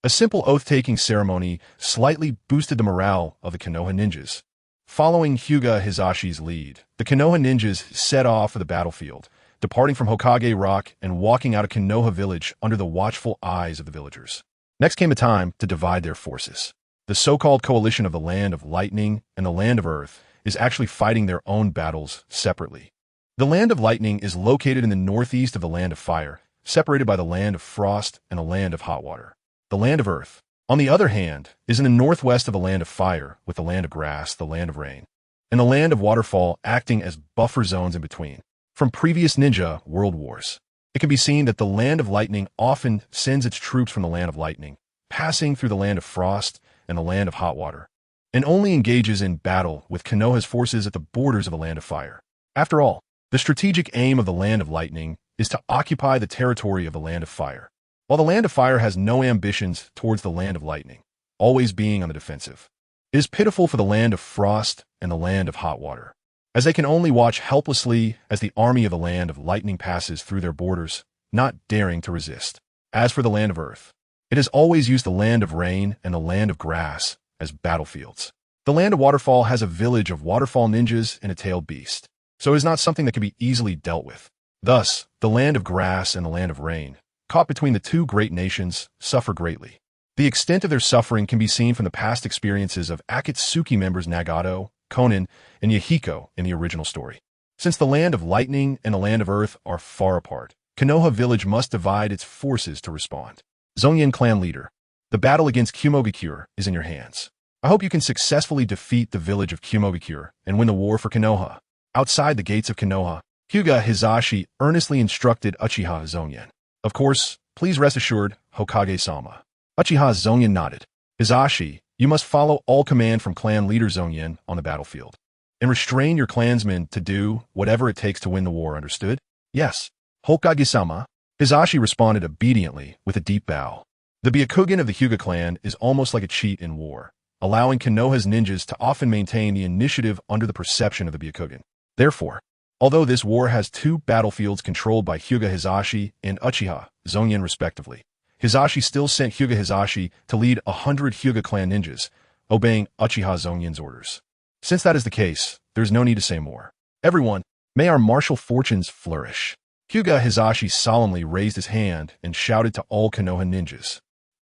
A simple oath-taking ceremony slightly boosted the morale of the Konoha ninjas. Following Hyuga Hizashi's lead, the Konoha ninjas set off for the battlefield, departing from Hokage Rock and walking out of Konoha village under the watchful eyes of the villagers. Next came a time to divide their forces. The so-called coalition of the land of lightning and the land of earth is actually fighting their own battles separately. The land of lightning is located in the northeast of the land of fire, separated by the land of frost and the land of hot water. The land of earth, on the other hand, is in the northwest of the land of fire, with the land of grass, the land of rain, and the land of waterfall acting as buffer zones in between. From previous ninja world wars, it can be seen that the land of lightning often sends its troops from the land of lightning, passing through the land of frost and the land of hot water, and only engages in battle with Konoha's forces at the borders of the land of fire. After all, the strategic aim of the land of lightning is to occupy the territory of the land of fire, while the land of fire has no ambitions towards the land of lightning, always being on the defensive. It is pitiful for the land of frost and the land of hot water, as they can only watch helplessly as the army of the land of lightning passes through their borders, not daring to resist. As for the land of earth, it has always used the land of rain and the land of grass as battlefields. The land of waterfall has a village of waterfall ninjas and a tailed beast, so it is not something that can be easily dealt with. Thus, the land of grass and the land of rain, caught between the two great nations, suffer greatly. The extent of their suffering can be seen from the past experiences of Akatsuki members Nagato, Konin, and Yahiko in the original story. Since the land of lightning and the land of earth are far apart, Konoha village must divide its forces to respond. Zongyan clan leader, the battle against Kumogakure is in your hands. I hope you can successfully defeat the village of Kumogakure and win the war for Konoha. Outside the gates of Konoha, Hyuga Hizashi earnestly instructed Uchiha Zongyan. Of course, please rest assured, Hokage-sama. Uchiha Zongyan nodded. Hizashi, you must follow all command from clan leader Zongyan on the battlefield, and restrain your clansmen to do whatever it takes to win the war, understood? Yes. Hokage-sama. Hizashi responded obediently with a deep bow. The Byakugan of the Hyuga clan is almost like a cheat in war, allowing Konoha's ninjas to often maintain the initiative under the perception of the Byakugan. Therefore, although this war has two battlefields controlled by Hyuga Hizashi and Uchiha Zongyan respectively, Hizashi still sent Hyuga Hizashi to lead 100 Hyuga clan ninjas, obeying Uchiha Zongyan's orders. Since that is the case, there is no need to say more. Everyone, may our martial fortunes flourish. Hyuga Hizashi solemnly raised his hand and shouted to all Konoha ninjas.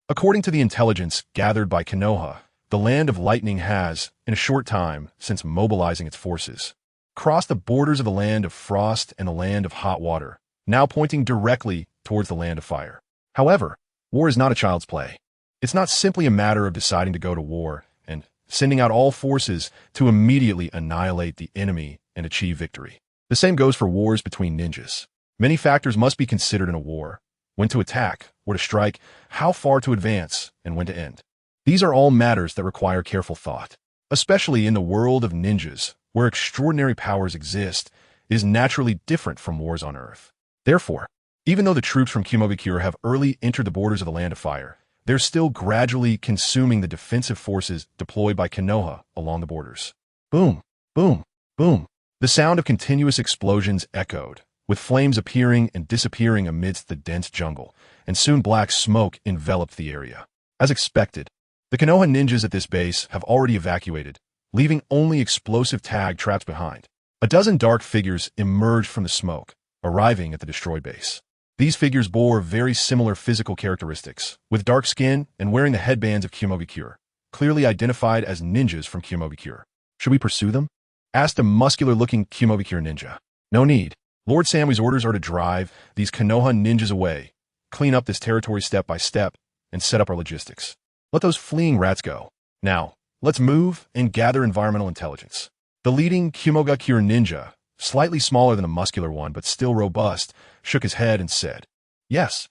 According to the intelligence gathered by Konoha, the land of lightning has, in a short time since mobilizing its forces, crossed the borders of the land of frost and the land of hot water, now pointing directly towards the land of fire. However, war is not a child's play. It's not simply a matter of deciding to go to war and sending out all forces to immediately annihilate the enemy and achieve victory. The same goes for wars between ninjas. Many factors must be considered in a war: when to attack or to strike, how far to advance, and when to end. These are all matters that require careful thought. Especially in the world of ninjas, where extraordinary powers exist, is naturally different from wars on Earth. Therefore, even though the troops from Kumogakure have early entered the borders of the land of fire, they're still gradually consuming the defensive forces deployed by Konoha along the borders. Boom, boom, boom. The sound of continuous explosions echoed, with flames appearing and disappearing amidst the dense jungle, and soon black smoke enveloped the area. As expected, the Konoha ninjas at this base have already evacuated, leaving only explosive tag traps behind. A dozen dark figures emerged from the smoke, arriving at the destroyed base. These figures bore very similar physical characteristics, with dark skin and wearing the headbands of Kumogakure, clearly identified as ninjas from Kumogakure. Should we pursue them? Asked a muscular-looking Kumogakure ninja. No need. Lord Samui's orders are to drive these Konoha ninjas away, clean up this territory step by step, and set up our logistics. Let those fleeing rats go. Now, let's move and gather environmental intelligence. The leading Kumogakure ninja, slightly smaller than the muscular one but still robust, shook his head and said, "Yes."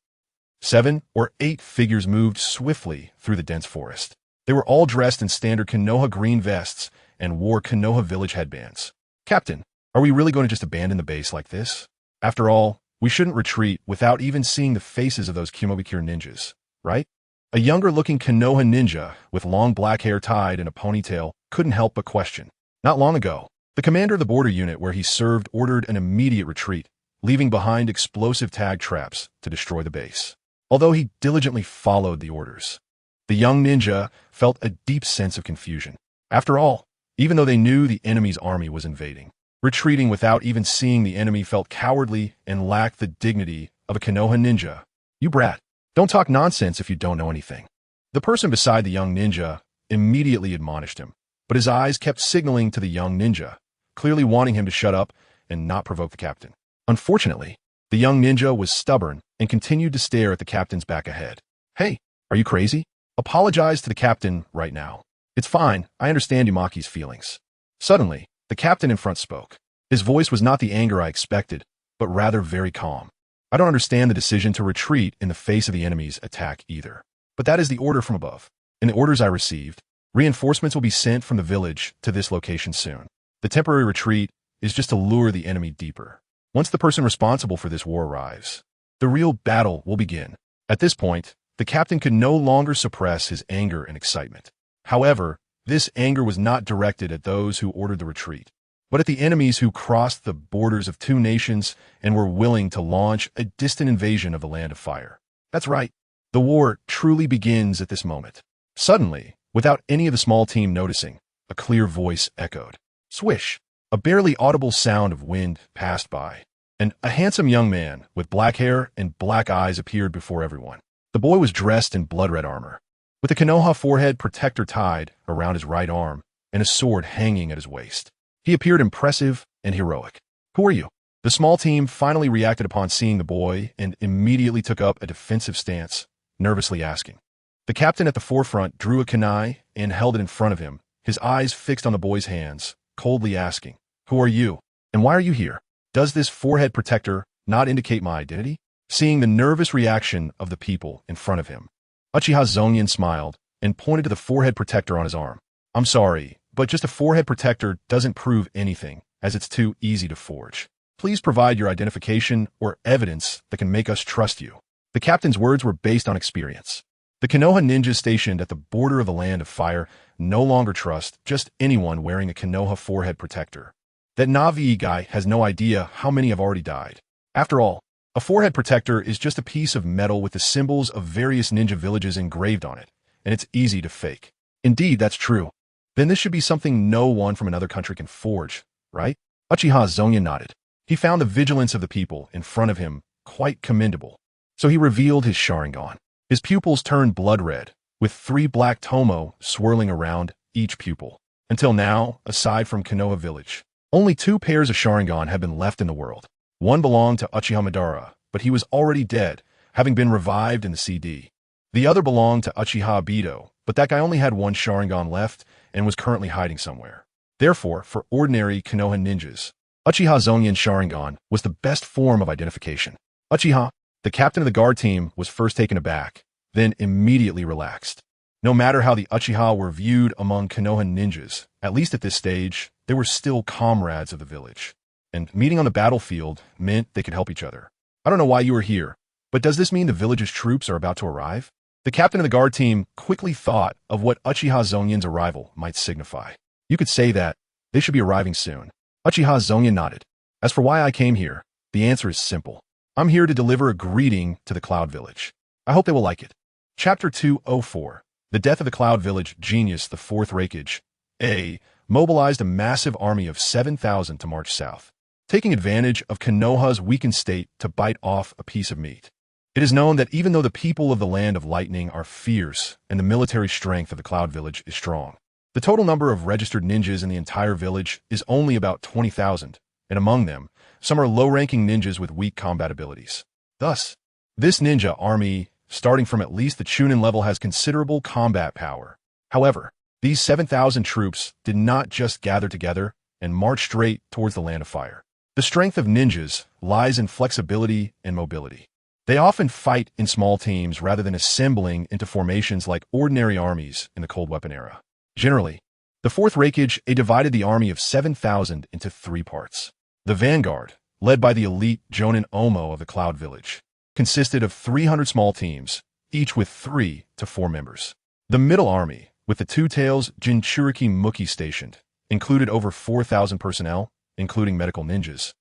7 or 8 figures moved swiftly through the dense forest. They were all dressed in standard Konoha green vests and wore Konoha village headbands. "Captain, are we really going to just abandon the base like this? After all, we shouldn't retreat without even seeing the faces of those Kumogakure ninjas, right?" A younger-looking Konoha ninja with long black hair tied in a ponytail couldn't help but question. Not long ago, the commander of the border unit where he served ordered an immediate retreat, leaving behind explosive tag traps to destroy the base. Although he diligently followed the orders, the young ninja felt a deep sense of confusion. After all, even though they knew the enemy's army was invading, retreating without even seeing the enemy felt cowardly and lacked the dignity of a Konoha ninja. "You brat, don't talk nonsense if you don't know anything." The person beside the young ninja immediately admonished him, but his eyes kept signaling to the young ninja, clearly wanting him to shut up and not provoke the captain. Unfortunately, the young ninja was stubborn and continued to stare at the captain's back ahead. "Hey, are you crazy? Apologize to the captain right now. It's fine, I understand Yumaki's feelings." Suddenly, the captain in front spoke. His voice was not the anger I expected, but rather very calm. "I don't understand the decision to retreat in the face of the enemy's attack either. But that is the order from above. In the orders I received, reinforcements will be sent from the village to this location soon. The temporary retreat is just to lure the enemy deeper. Once the person responsible for this war arrives, the real battle will begin." At this point, the captain could no longer suppress his anger and excitement. However, this anger was not directed at those who ordered the retreat, but at the enemies who crossed the borders of 2 nations and were willing to launch a distant invasion of the Land of Fire. That's right, the war truly begins at this moment. Suddenly, without any of the small team noticing, a clear voice echoed. Swish! A barely audible sound of wind passed by, and a handsome young man with black hair and black eyes appeared before everyone. The boy was dressed in blood-red armor, with a Konoha forehead protector tied around his right arm and a sword hanging at his waist. He appeared impressive and heroic. "Who are you?" The small team finally reacted upon seeing the boy and immediately took up a defensive stance, nervously asking. The captain at the forefront drew a kunai and held it in front of him, his eyes fixed on the boy's hands, coldly asking, "Who are you, and why are you here? Does this forehead protector not indicate my identity?" Seeing the nervous reaction of the people in front of him, Uchiha Zongyan smiled and pointed to the forehead protector on his arm. "I'm sorry, but just a forehead protector doesn't prove anything, as it's too easy to forge. Please provide your identification or evidence that can make us trust you." The captain's words were based on experience. The Konoha ninjas stationed at the border of the Land of Fire no longer trust just anyone wearing a Konoha forehead protector. That Navi guy has no idea how many have already died. After all, a forehead protector is just a piece of metal with the symbols of various ninja villages engraved on it, and it's easy to fake. Indeed, that's true. Then this should be something no one from another country can forge, right? Uchiha Zongyan nodded. He found the vigilance of the people in front of him quite commendable. So he revealed his Sharingan. His pupils turned blood red, with 3 black tomo swirling around each pupil. Until now, aside from Konoha village, only 2 pairs of Sharingan had been left in the world. One belonged to Uchiha Madara, but he was already dead, having been revived in the CD. The other belonged to Uchiha Obito, but that guy only had 1 Sharingan left and was currently hiding somewhere. Therefore, for ordinary Konoha ninjas, Uchiha Zongyan Sharingan was the best form of identification. Uchiha, the captain of the guard team, was first taken aback, then immediately relaxed. No matter how the Uchiha were viewed among Konoha ninjas, at least at this stage, they were still comrades of the village. And meeting on the battlefield meant they could help each other. "I don't know why you are here, but does this mean the village's troops are about to arrive?" The captain of the guard team quickly thought of what Uchiha Zongyan's arrival might signify. "You could say that. They should be arriving soon." Uchiha Zongyan nodded. "As for why I came here, the answer is simple. I'm here to deliver a greeting to the Cloud Village. I hope they will like it." Chapter 204. The Death of the Cloud Village Genius the Fourth Raikage A mobilized a massive army of 7,000 to march south, taking advantage of Konoha's weakened state to bite off a piece of meat. It is known that even though the people of the Land of Lightning are fierce and the military strength of the Cloud Village is strong, the total number of registered ninjas in the entire village is only about 20,000, and among them, some are low-ranking ninjas with weak combat abilities. Thus, This ninja army, starting from at least the Chunin level, has considerable combat power. However, these 7,000 troops did not just gather together and march straight towards the Land of Fire. The strength of ninjas lies in flexibility and mobility. They often fight in small teams rather than assembling into formations like ordinary armies in the Cold Weapon era. Generally, the Fourth Reikage divided the army of 7,000 into three parts. The vanguard, led by the elite Jonin Omo of the Cloud Village, consisted of 300 small teams, each with 3 to 4 members. The middle army, with the Two Tails Jinchuriki Muki stationed, included over 4,000 personnel, including medical ninjas,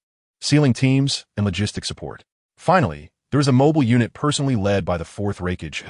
sealing teams, and logistic support. Finally, there was a mobile unit personally led by the Fourth Reikage,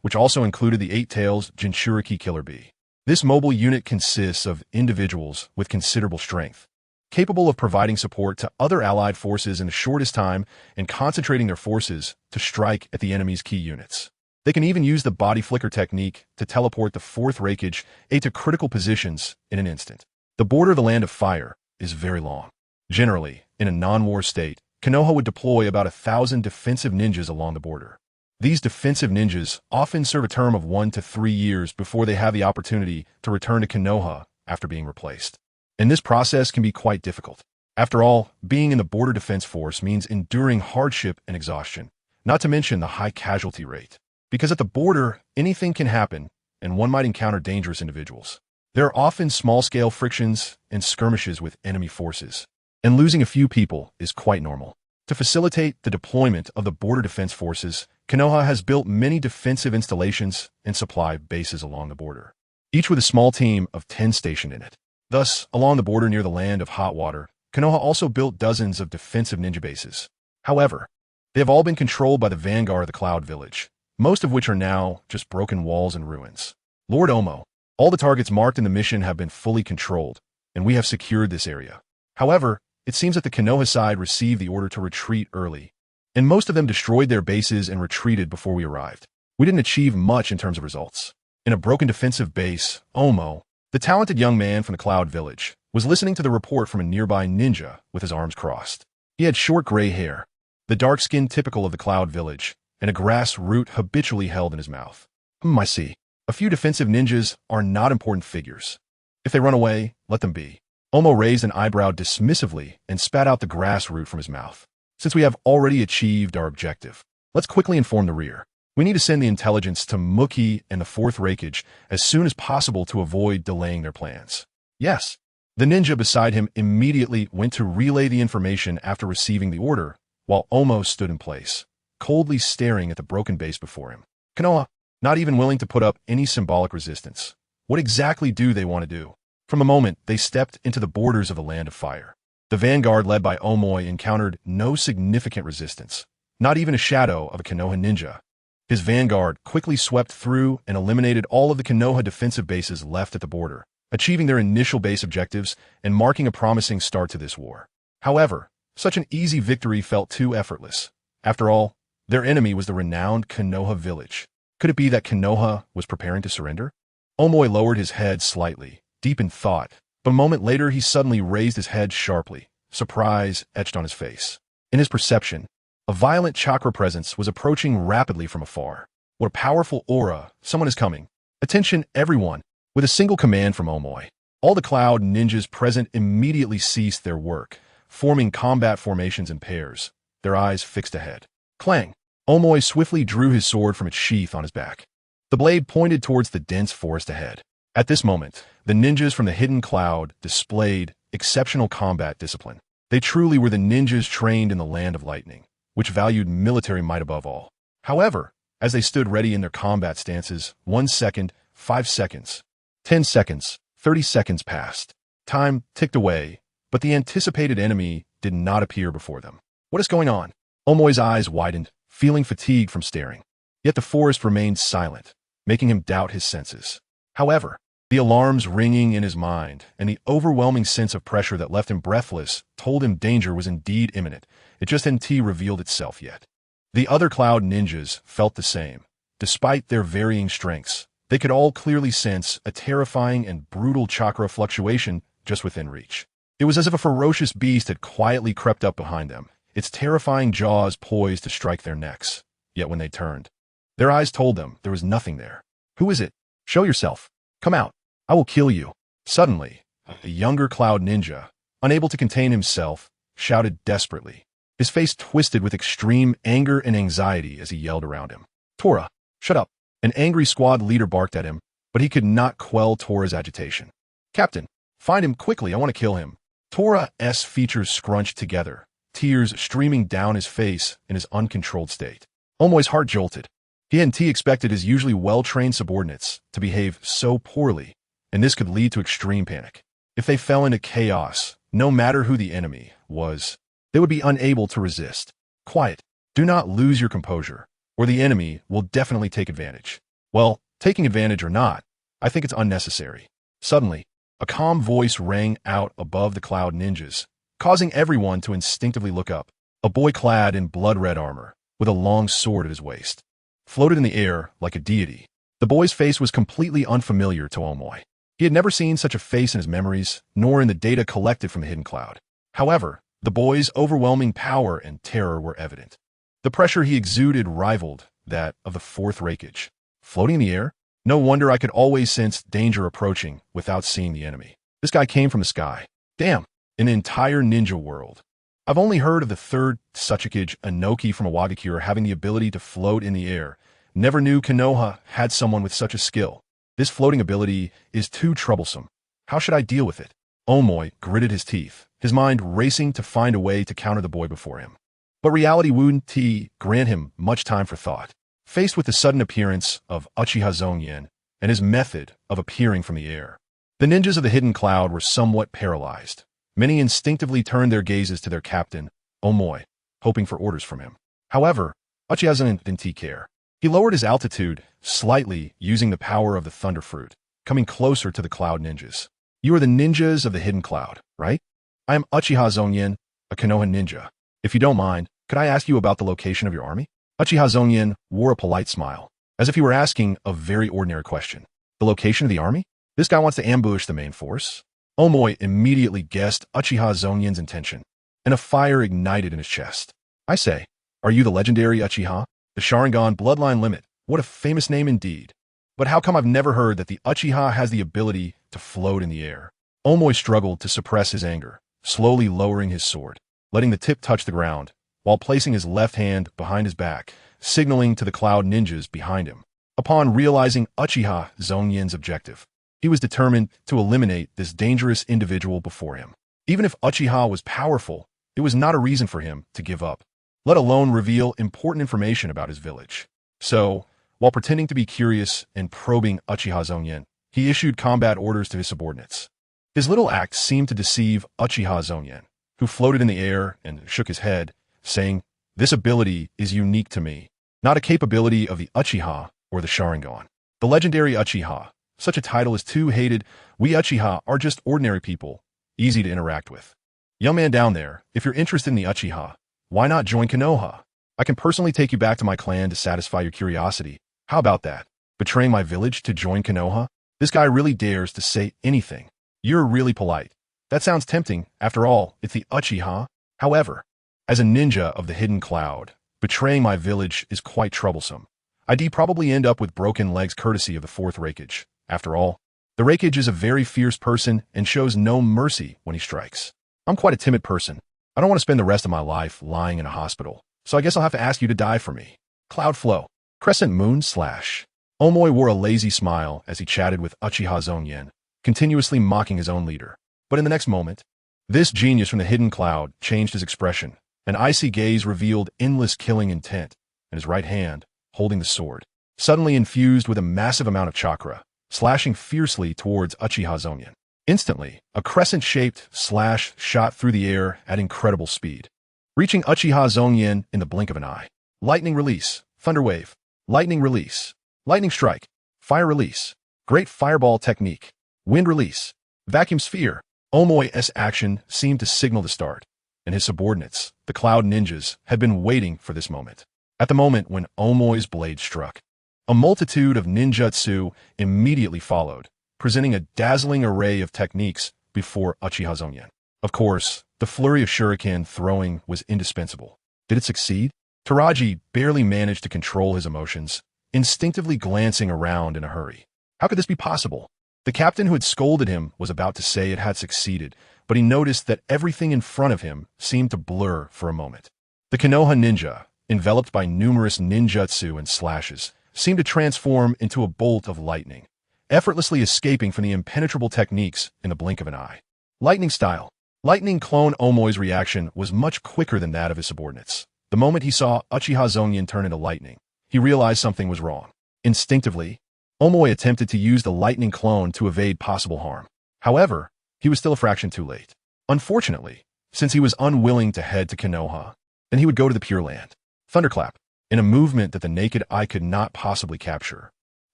which also included the Eight Tails Jinchuriki Killer Bee. This mobile unit consists of individuals with considerable strength, capable of providing support to other allied forces in the shortest time and concentrating their forces to strike at the enemy's key units. They can even use the body flicker technique to teleport the Fourth Reikage to critical positions in an instant. The border of the Land of Fire is very long. Generally, in a non-war state, Konoha would deploy about 1,000 defensive ninjas along the border. These defensive ninjas often serve a term of 1 to 3 years before they have the opportunity to return to Konoha after being replaced. And this process can be quite difficult. After all, being in the border defense force means enduring hardship and exhaustion, not to mention the high casualty rate. Because at the border, anything can happen, and one might encounter dangerous individuals. There are often small-scale frictions and skirmishes with enemy forces, and losing a few people is quite normal. To facilitate the deployment of the border defense forces, Konoha has built many defensive installations and supply bases along the border, each with a small team of 10 stationed in it. Thus, along the border near the Land of Hot Water, Konoha also built dozens of defensive ninja bases. However, they have all been controlled by the vanguard of the Cloud Village, most of which are now just broken walls and ruins. Lord Omo, all the targets marked in the mission have been fully controlled, and we have secured this area. However, it seems that the Konoha side received the order to retreat early, and most of them destroyed their bases and retreated before we arrived. We didn't achieve much in terms of results. In a broken defensive base, Omo, the talented young man from the Cloud Village, was listening to the report from a nearby ninja with his arms crossed. He had short gray hair, the dark skin typical of the Cloud Village, and a grass root habitually held in his mouth. I see. A few defensive ninjas are not important figures. If they run away, let them be. Omo raised an eyebrow dismissively and spat out the grass root from his mouth. Since we have already achieved our objective, let's quickly inform the rear. We need to send the intelligence to Muki and the Fourth Reikage as soon as possible to avoid delaying their plans. Yes. The ninja beside him immediately went to relay the information after receiving the order, while Omo stood in place, coldly staring at the broken base before him. Konoha, not even willing to put up any symbolic resistance. What exactly do they want to do? From the moment they stepped into the borders of the Land of Fire, the vanguard led by Omoy encountered no significant resistance, not even a shadow of a Konoha ninja. His vanguard quickly swept through and eliminated all of the Konoha defensive bases left at the border, achieving their initial base objectives and marking a promising start to this war. However, such an easy victory felt too effortless. After all, their enemy was the renowned Konoha village. Could it be that Konoha was preparing to surrender? Omoy lowered his head slightly, deep in thought, but a moment later he suddenly raised his head sharply, surprise etched on his face. In his perception, a violent chakra presence was approaching rapidly from afar. What a powerful aura! Someone is coming. Attention, everyone! With a single command from Omoy, all the Cloud ninjas present immediately ceased their work, forming combat formations in pairs, their eyes fixed ahead. Clang! Omoy swiftly drew his sword from its sheath on his back. The blade pointed towards the dense forest ahead. At this moment, the ninjas from the hidden cloud displayed exceptional combat discipline. They truly were the ninjas trained in the Land of Lightning, which valued military might above all. However, as they stood ready in their combat stances, 1 second, 5 seconds, 10 seconds, 30 seconds passed. Time ticked away, but the anticipated enemy did not appear before them. What is going on? Omoy's eyes widened, feeling fatigue from staring. Yet the forest remained silent, making him doubt his senses. However, the alarms ringing in his mind and the overwhelming sense of pressure that left him breathless told him danger was indeed imminent. It just hadn't revealed itself yet. The other Cloud ninjas felt the same. Despite their varying strengths, they could all clearly sense a terrifying and brutal chakra fluctuation just within reach. It was as if a ferocious beast had quietly crept up behind them, its terrifying jaws poised to strike their necks. yet when they turned, their eyes told them there was nothing there. "Who is it? Show yourself. Come out. I will kill you." Suddenly, a younger Cloud Ninja, unable to contain himself, shouted desperately. His face twisted with extreme anger and anxiety as he yelled around him. "Tora, shut up." An angry squad leader barked at him, but he could not quell Tora's agitation. "Captain, find him quickly. I want to kill him." Tora's features scrunched together, tears streaming down his face in his uncontrolled state. Omoi's heart jolted. He hadn't expected his usually well-trained subordinates to behave so poorly, and this could lead to extreme panic. If they fell into chaos, no matter who the enemy was, they would be unable to resist. "Quiet. Do not lose your composure, or the enemy will definitely take advantage." Well, taking advantage or not, I think it's unnecessary. Suddenly, a calm voice rang out above the Cloud Ninjas, causing everyone to instinctively look up. A boy clad in blood-red armor, with a long sword at his waist, floated in the air like a deity. The boy's face was completely unfamiliar to Omoi. He had never seen such a face in his memories, nor in the data collected from the hidden cloud. However, the boy's overwhelming power and terror were evident. The pressure he exuded rivaled that of the fourth Reikage. Floating in the air? No wonder I could always sense danger approaching without seeing the enemy. This guy came from the sky. Damn, in the entire ninja world. I've only heard of the third Tsuchikage Inoki from Iwagakure having the ability to float in the air. Never knew Konoha had someone with such a skill. This floating ability is too troublesome. How should I deal with it? Omoi gritted his teeth, his mind racing to find a way to counter the boy before him. But reality wouldn't grant him much time for thought. Faced with the sudden appearance of Uchiha Zongyan and his method of appearing from the air, the ninjas of the hidden cloud were somewhat paralyzed. Many instinctively turned their gazes to their captain, Omoi, hoping for orders from him. However, Uchiha Zongyan didn't care. He lowered his altitude slightly using the power of the Thunder Fruit, coming closer to the Cloud Ninjas. "You are the ninjas of the hidden cloud, right? I am Uchiha Zongyan, a Konoha ninja. If you don't mind, could I ask you about the location of your army?" Uchiha Zongyan wore a polite smile, as if he were asking a very ordinary question. "The location of the army? This guy wants to ambush the main force?" Omoi immediately guessed Uchiha Zongyan's intention, and a fire ignited in his chest. "I say, are you the legendary Uchiha? The Sharingan bloodline limit. What a famous name indeed. But how come I've never heard that the Uchiha has the ability to float in the air?" Omoi struggled to suppress his anger, slowly lowering his sword, letting the tip touch the ground, while placing his left hand behind his back, signaling to the Cloud Ninjas behind him. Upon realizing Uchiha Zongyan's objective, he was determined to eliminate this dangerous individual before him. Even if Uchiha was powerful, it was not a reason for him to give up, let alone reveal important information about his village. So, while pretending to be curious and probing Uchiha Zongyan, he issued combat orders to his subordinates. His little act seemed to deceive Uchiha Zongyan, who floated in the air and shook his head, saying, "This ability is unique to me, not a capability of the Uchiha or the Sharingan. The legendary Uchiha, such a title is too hated. We Uchiha are just ordinary people, easy to interact with. Young man down there, if you're interested in the Uchiha, why not join Konoha? I can personally take you back to my clan to satisfy your curiosity. How about that? Betraying my village to join Konoha? This guy really dares to say anything. You're really polite. That sounds tempting. After all, it's the Uchiha. However, as a ninja of the hidden cloud, betraying my village is quite troublesome. I'd probably end up with broken legs courtesy of the fourth Reikage. After all, the Reikage is a very fierce person and shows no mercy when he strikes. I'm quite a timid person. I don't want to spend the rest of my life lying in a hospital, so I guess I'll have to ask you to die for me. Cloud Flow. Crescent Moon / Omoi wore a lazy smile as he chatted with Uchiha Zongyan, continuously mocking his own leader. But in the next moment, this genius from the hidden cloud changed his expression. An icy gaze revealed endless killing intent, and his right hand, holding the sword, suddenly infused with a massive amount of chakra, slashing fiercely towards Uchiha Zongyan. Instantly, a crescent-shaped slash shot through the air at incredible speed, reaching Uchiha Zongyan in the blink of an eye. Lightning release, thunder wave, lightning release, lightning strike, fire release, great fireball technique, wind release, vacuum sphere. Omoi's action seemed to signal the start, and his subordinates, the Cloud Ninjas, had been waiting for this moment. At the moment when Omoi's blade struck, a multitude of ninjutsu immediately followed, presenting a dazzling array of techniques before Uchiha Zongyan. Of course, the flurry of shuriken throwing was indispensable. Did it succeed? Taraji barely managed to control his emotions, instinctively glancing around in a hurry. How could this be possible? The captain who had scolded him was about to say it had succeeded, but he noticed that everything in front of him seemed to blur for a moment. The Konoha ninja, enveloped by numerous ninjutsu and slashes, seemed to transform into a bolt of lightning, effortlessly escaping from the impenetrable techniques in the blink of an eye. Lightning style. Lightning clone Omoi's reaction was much quicker than that of his subordinates. The moment he saw Uchiha Zongyan turn into lightning, he realized something was wrong. Instinctively, Omoi attempted to use the lightning clone to evade possible harm. However, he was still a fraction too late. Unfortunately, since he was unwilling to head to Konoha, then he would go to the Pure Land. Thunderclap, in a movement that the naked eye could not possibly capture.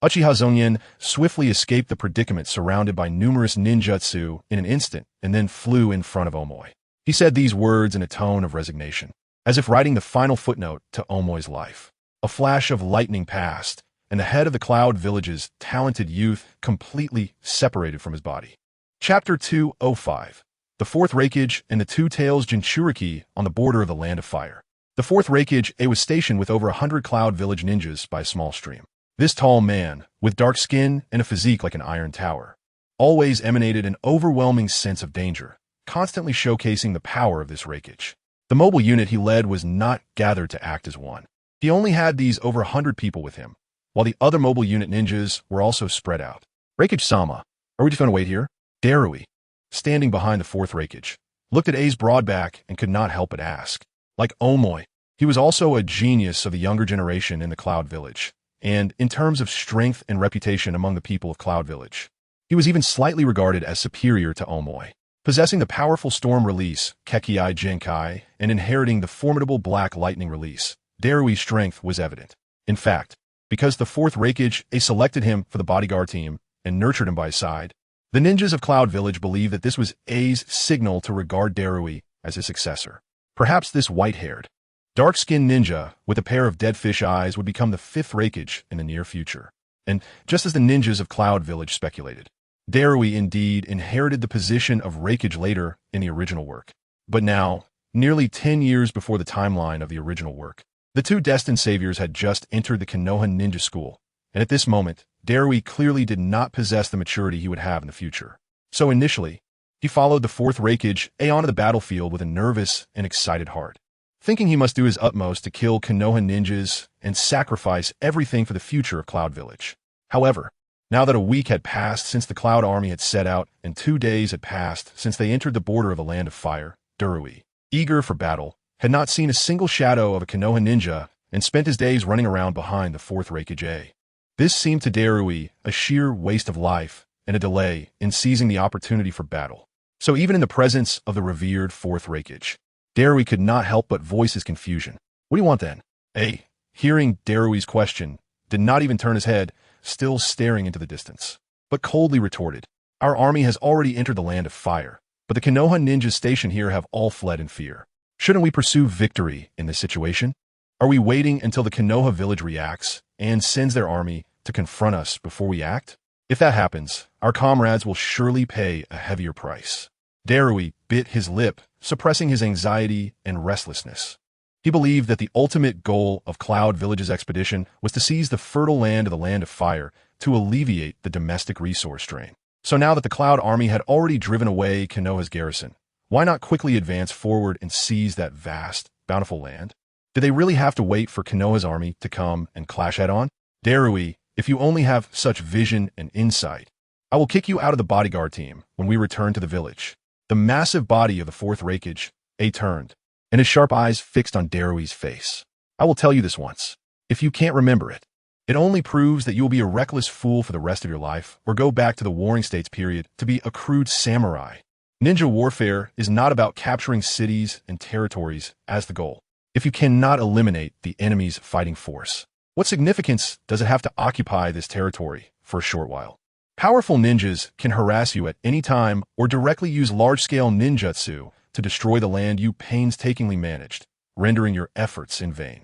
Uchiha Zongyan swiftly escaped the predicament surrounded by numerous ninjutsu in an instant and then flew in front of Omoi. He said these words in a tone of resignation, as if writing the final footnote to Omoi's life. A flash of lightning passed, and the head of the Cloud Village's talented youth completely separated from his body. Chapter 205. The Fourth Raikage and the Two Tails Jinchuriki on the border of the Land of Fire. The Fourth Raikage was stationed with over 100 Cloud Village ninjas by a small stream. This tall man, with dark skin and a physique like an iron tower, always emanated an overwhelming sense of danger, constantly showcasing the power of this Raikage. The mobile unit he led was not gathered to act as one. He only had these over 100 people with him, while the other mobile unit ninjas were also spread out. Raikage-sama, are we just going to wait here? Darui, standing behind the Fourth Raikage, looked at A's broad back and could not help but ask. Like Omoi, he was also a genius of the younger generation in the Cloud Village, and in terms of strength and reputation among the people of Cloud Village, he was even slightly regarded as superior to Omoi. Possessing the powerful Storm Release, Kekiai Genkai, and inheriting the formidable Black Lightning Release, Darui's strength was evident. In fact, because the Fourth Raikage selected him for the bodyguard team and nurtured him by his side, the ninjas of Cloud Village believed that this was A's signal to regard Darui as his successor. Perhaps this white-haired, dark-skinned ninja with a pair of dead fish eyes would become the Fifth Raikage in the near future. And just as the ninjas of Cloud Village speculated, Darui indeed inherited the position of Raikage later in the original work. But now, nearly 10 years before the timeline of the original work, the two destined saviors had just entered the Konoha Ninja School, and at this moment, Darui clearly did not possess the maturity he would have in the future. So initially, he followed the Fourth Raikage onto the battlefield with a nervous and excited heart, thinking he must do his utmost to kill Konoha ninjas and sacrifice everything for the future of Cloud Village. However, now that a week had passed since the Cloud Army had set out and 2 days had passed since they entered the border of the Land of Fire, Darui, eager for battle, had not seen a single shadow of a Konoha ninja and spent his days running around behind the Fourth Raikage. This seemed to Darui a sheer waste of life and a delay in seizing the opportunity for battle. So even in the presence of the revered Fourth Raikage, Darui could not help but voice his confusion. What do you want then? A, hearing Darui's question, did not even turn his head, still staring into the distance, but coldly retorted, "Our army has already entered the Land of Fire, but the Konoha ninjas stationed here have all fled in fear. Shouldn't we pursue victory in this situation? Are we waiting until the Konoha village reacts and sends their army to confront us before we act? If that happens, our comrades will surely pay a heavier price." Darui bit his lip, suppressing his anxiety and restlessness. He believed that the ultimate goal of Cloud Village's expedition was to seize the fertile land of the Land of Fire to alleviate the domestic resource strain. So now that the Cloud Army had already driven away Konoha's garrison, why not quickly advance forward and seize that vast, bountiful land? Did they really have to wait for Konoha's army to come and clash head-on? Darui, if you only have such vision and insight, I will kick you out of the bodyguard team when we return to the village. The massive body of the Fourth Raikage, turned, and his sharp eyes fixed on Darui's face. I will tell you this once. If you can't remember it, it only proves that you will be a reckless fool for the rest of your life or go back to the Warring States period to be a crude samurai. Ninja warfare is not about capturing cities and territories as the goal. If you cannot eliminate the enemy's fighting force, what significance does it have to occupy this territory for a short while? Powerful ninjas can harass you at any time or directly use large-scale ninjutsu to destroy the land you painstakingly managed, rendering your efforts in vain.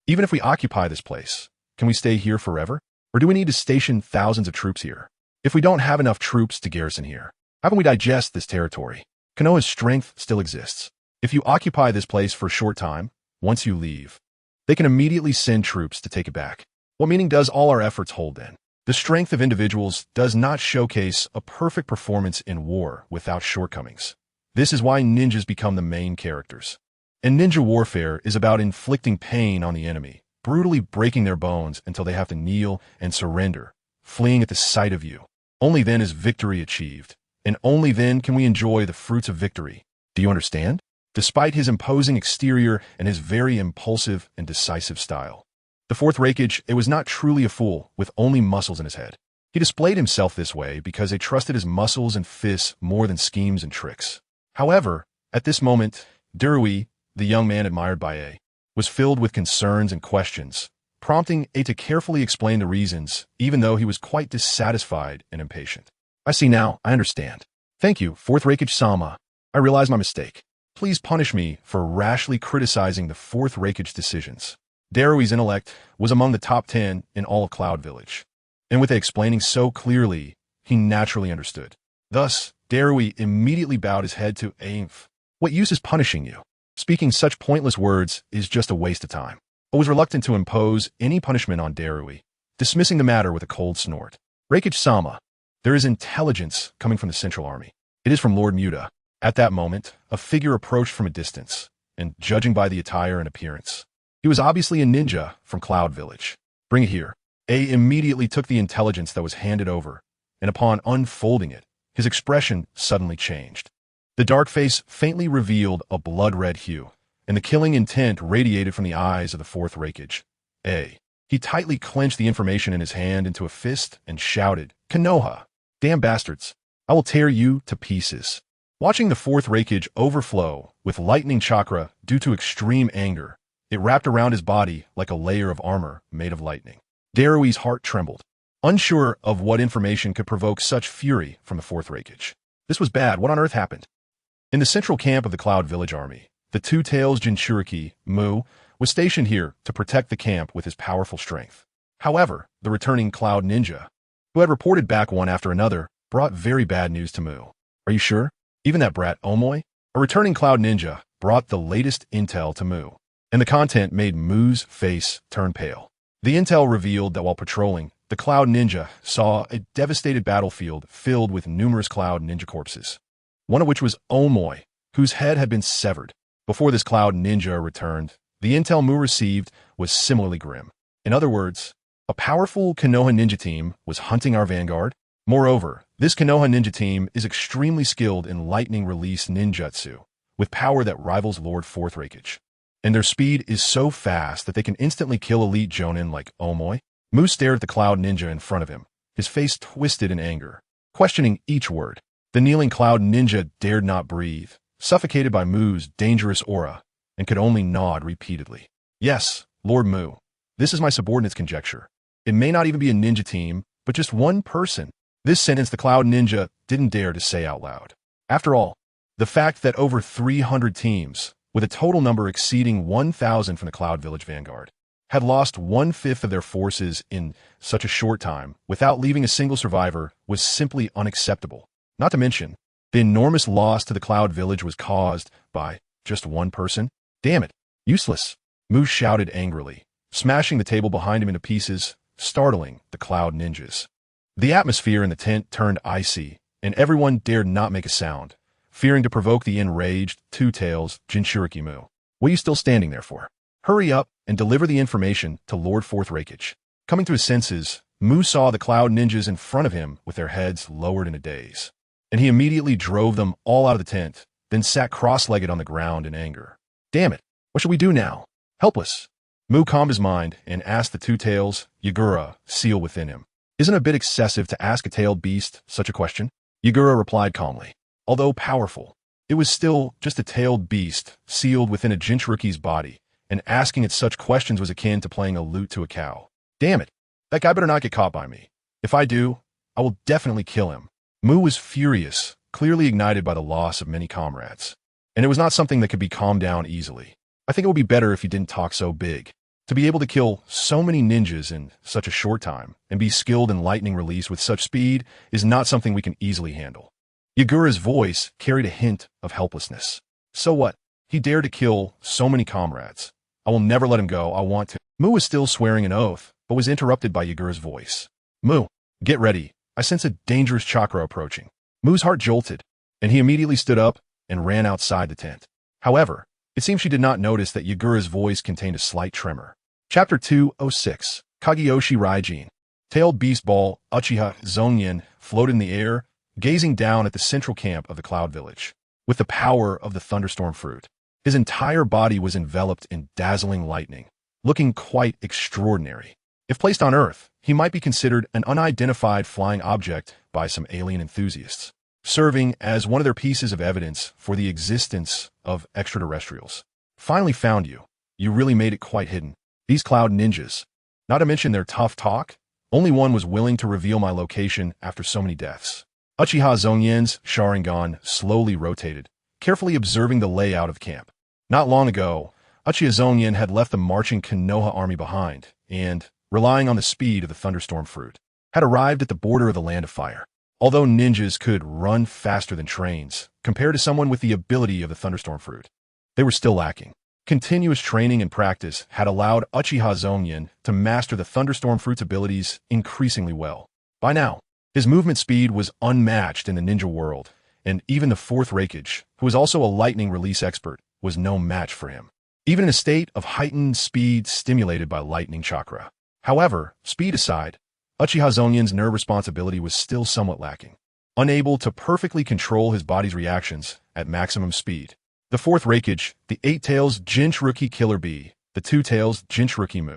Even if we occupy this place, can we stay here forever? Or do we need to station thousands of troops here? If we don't have enough troops to garrison here, how can we digest this territory? Konoha's strength still exists. If you occupy this place for a short time, once you leave, They can immediately send troops to take it back. What meaning does all our efforts hold then? The strength of individuals does not showcase a perfect performance in war without shortcomings. This is why ninjas become the main characters. And ninja warfare is about inflicting pain on the enemy, brutally breaking their bones until they have to kneel and surrender, fleeing at the sight of you. Only then is victory achieved, and only then can we enjoy the fruits of victory. Do you understand? Despite his imposing exterior and his very impulsive and decisive style, the fourth Raikage, it was not truly a fool with only muscles in his head. He displayed himself this way because they trusted his muscles and fists more than schemes and tricks. However, at this moment, Derui, the young man admired by A, was filled with concerns and questions, prompting A to carefully explain the reasons, even though he was quite dissatisfied and impatient. I see now, I understand. Thank you, fourth Raikage-sama. I realize my mistake. Please punish me for rashly criticizing the fourth Raikage's decisions. Derui's intellect was among the top 10 in all of Cloud Village. And with it explaining so clearly, he naturally understood. Thus, Derui immediately bowed his head to Ainf. What use is punishing you? Speaking such pointless words is just a waste of time. I was reluctant to impose any punishment on Derui, dismissing the matter with a cold snort. Raikage-sama, there is intelligence coming from the Central Army. It is from Lord Muta. At that moment, a figure approached from a distance, and judging by the attire and appearance, he was obviously a ninja from Cloud Village. Bring it here. A immediately took the intelligence that was handed over, and upon unfolding it, his expression suddenly changed. The dark face faintly revealed a blood-red hue, and the killing intent radiated from the eyes of the fourth Raikage. A. He tightly clenched the information in his hand into a fist and shouted, Konoha! Damn bastards! I will tear you to pieces. Watching the fourth Raikage overflow with lightning chakra due to extreme anger, it wrapped around his body like a layer of armor made of lightning. Derui's heart trembled, unsure of what information could provoke such fury from the fourth Raikage. This was bad. What on earth happened? In the central camp of the Cloud Village army, the Two-Tails Jinchuriki, Mu, was stationed here to protect the camp with his powerful strength. However, the returning Cloud Ninja, who had reported back one after another, brought very bad news to Mu. Are you sure? Even that brat Omoi? A returning Cloud Ninja brought the latest intel to Mu, and the content made Mu's face turn pale. The intel revealed that while patrolling, the Cloud Ninja saw a devastated battlefield filled with numerous Cloud Ninja corpses, one of which was Omoi, whose head had been severed. Before this Cloud Ninja returned, the intel Mu received was similarly grim. In other words, a powerful Konoha ninja team was hunting our vanguard. Moreover, this Konoha ninja team is extremely skilled in lightning release ninjutsu, with power that rivals Lord Fourth Raikage. And their speed is so fast that they can instantly kill elite jonin like Omoi. Mu stared at the Cloud Ninja in front of him, his face twisted in anger, questioning each word. The kneeling Cloud Ninja dared not breathe, suffocated by Mu's dangerous aura, and could only nod repeatedly. Yes, Lord Mu, this is my subordinate's conjecture. It may not even be a ninja team, but just one person. This sentence the Cloud Ninja didn't dare to say out loud. After all, the fact that over 300 teams, with a total number exceeding 1,000 from the Cloud Village Vanguard, had lost 1/5 of their forces in such a short time without leaving a single survivor was simply unacceptable. Not to mention, the enormous loss to the Cloud Village was caused by just one person. Damn it, useless, Mu shouted angrily, smashing the table behind him into pieces, startling the Cloud Ninjas. The atmosphere in the tent turned icy, and everyone dared not make a sound, fearing to provoke the enraged Two-Tails Jinchuriki Mu. What are you still standing there for? Hurry up and deliver the information to Lord Fourth Raikage. Coming to his senses, Mu saw the Cloud Ninjas in front of him with their heads lowered in a daze, and he immediately drove them all out of the tent, then sat cross-legged on the ground in anger. Damn it, what should we do now? Helpless. Mu calmed his mind and asked the Two-Tails Yagura seal within him. Isn't it a bit excessive to ask a tailed beast such a question? Yagura replied calmly. Although powerful, it was still just a tailed beast sealed within a Jinchuriki's body, and asking it such questions was akin to playing a lute to a cow. Damn it, that guy better not get caught by me. If I do, I will definitely kill him. Mu was furious, clearly ignited by the loss of many comrades, and it was not something that could be calmed down easily. I think it would be better if he didn't talk so big. To be able to kill so many ninjas in such a short time and be skilled in lightning release with such speed is not something we can easily handle. Yagura's voice carried a hint of helplessness. So what? He dared to kill so many comrades. I will never let him go. I want to. Mu was still swearing an oath, but was interrupted by Yagura's voice. Mu, get ready. I sense a dangerous chakra approaching. Mu's heart jolted, and he immediately stood up and ran outside the tent. However, it seems she did not notice that Yagura's voice contained a slight tremor. Chapter 206, Kageyoshi Raijin. Tailed beast ball Uchiha Zongyan floated in the air, gazing down at the central camp of the Cloud Village. With the power of the thunderstorm fruit, his entire body was enveloped in dazzling lightning, looking quite extraordinary. If placed on Earth, he might be considered an unidentified flying object by some alien enthusiasts, serving as one of their pieces of evidence for the existence of extraterrestrials. Finally found you. You really made it quite hidden. These cloud ninjas, not to mention their tough talk, only one was willing to reveal my location after so many deaths. Uchiha Zongyan's Sharingan slowly rotated, carefully observing the layout of the camp. Not long ago, Uchiha Zongyan had left the marching Konoha army behind and, relying on the speed of the thunderstorm fruit, had arrived at the border of the Land of Fire. Although ninjas could run faster than trains, compared to someone with the ability of the thunderstorm fruit, they were still lacking. Continuous training and practice had allowed Uchiha Zongyan to master the thunderstorm fruit's abilities increasingly well. By now, his movement speed was unmatched in the ninja world, and even the fourth Raikage, who was also a lightning release expert, was no match for him, even in a state of heightened speed stimulated by lightning chakra. However, speed aside, Uchiha Zongyan's nerve responsibility was still somewhat lacking. Unable to perfectly control his body's reactions at maximum speed, the fourth Raikage, the 8 Tails Jinchuruki Killer Bee, the 2 Tails Jinchuruki Mu.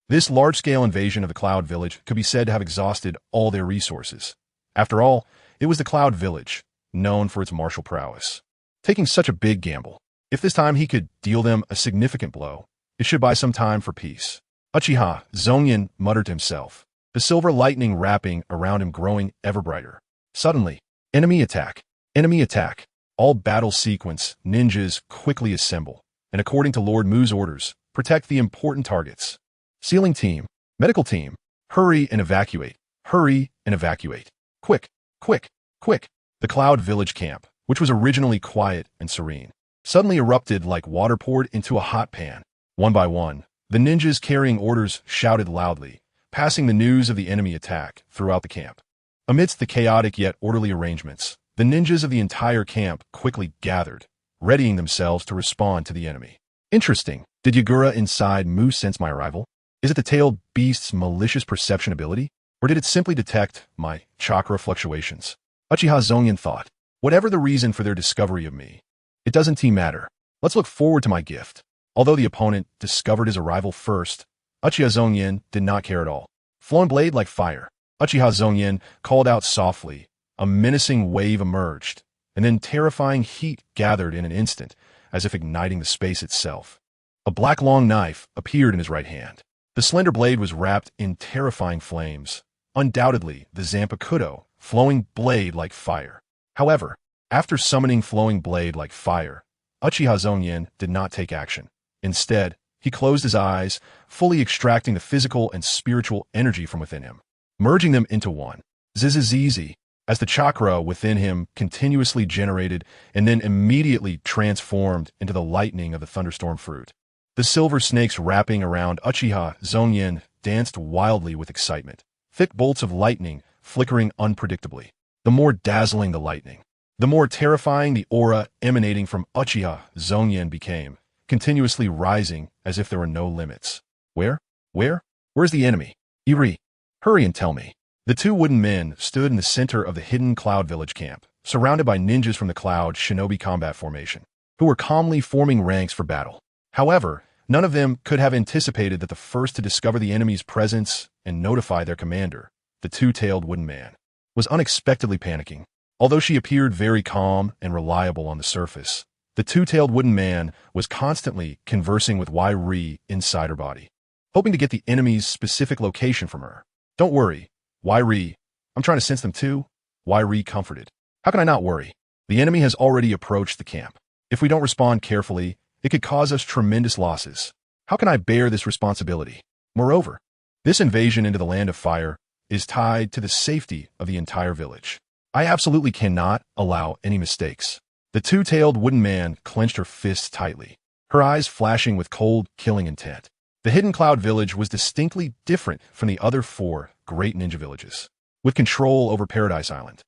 This large-scale invasion of the Cloud Village could be said to have exhausted all their resources. After all, it was the Cloud Village, known for its martial prowess. Taking such a big gamble, if this time he could deal them a significant blow, it should buy some time for peace. Uchiha Zongyan muttered to himself, the silver lightning wrapping around him growing ever brighter. Suddenly, enemy attack, enemy attack. All battle sequence ninjas quickly assemble, and according to Lord Mu's orders, protect the important targets. Sealing team, medical team, hurry and evacuate, hurry and evacuate. Quick, quick, quick. The Cloud Village camp, which was originally quiet and serene, suddenly erupted like water poured into a hot pan. One by one, the ninjas carrying orders shouted loudly, passing the news of the enemy attack throughout the camp. Amidst the chaotic yet orderly arrangements, the ninjas of the entire camp quickly gathered, readying themselves to respond to the enemy. Interesting. Did Yagura inside Mu sense my arrival? Is it the tailed beast's malicious perception ability? Or did it simply detect my chakra fluctuations? Uchiha Zongyan thought. Whatever the reason for their discovery of me, it doesn't matter. Let's look forward to my gift. Although the opponent discovered his arrival first, Uchiha Zongyan did not care at all. Flowing blade like fire, Uchiha Zongyan called out softly. A menacing wave emerged, and then terrifying heat gathered in an instant, as if igniting the space itself. A black long knife appeared in his right hand. The slender blade was wrapped in terrifying flames, undoubtedly the Zanpakuto, flowing blade like fire. However, after summoning flowing blade like fire, Uchiha Zongyan did not take action. Instead, he closed his eyes, fully extracting the physical and spiritual energy from within him, merging them into one. Zizizizi, as the chakra within him continuously generated and then immediately transformed into the lightning of the thunderstorm fruit. The silver snakes wrapping around Uchiha Zongyan danced wildly with excitement, thick bolts of lightning flickering unpredictably. The more dazzling the lightning, the more terrifying the aura emanating from Uchiha Zongyan became, continuously rising as if there were no limits. Where's the enemy? Iri, hurry and tell me. The 2 wooden men stood in the center of the hidden Cloud Village camp, surrounded by ninjas from the Cloud Shinobi combat formation, who were calmly forming ranks for battle. However, none of them could have anticipated that the first to discover the enemy's presence and notify their commander, the 2-tailed wooden man, was unexpectedly panicking. Although she appeared very calm and reliable on the surface, the 2-tailed wooden man was constantly conversing with Ri inside her body, hoping to get the enemy's specific location from her. Don't worry, Ri. I'm trying to sense them too. Ri comforted. How can I not worry? The enemy has already approached the camp. If we don't respond carefully, it could cause us tremendous losses. How can I bear this responsibility? Moreover, this invasion into the Land of Fire is tied to the safety of the entire village. I absolutely cannot allow any mistakes. The 2-tailed wooden man clenched her fists tightly, her eyes flashing with cold, killing intent. The Hidden Cloud Village was distinctly different from the other 4 great ninja villages, with control over Paradise Island.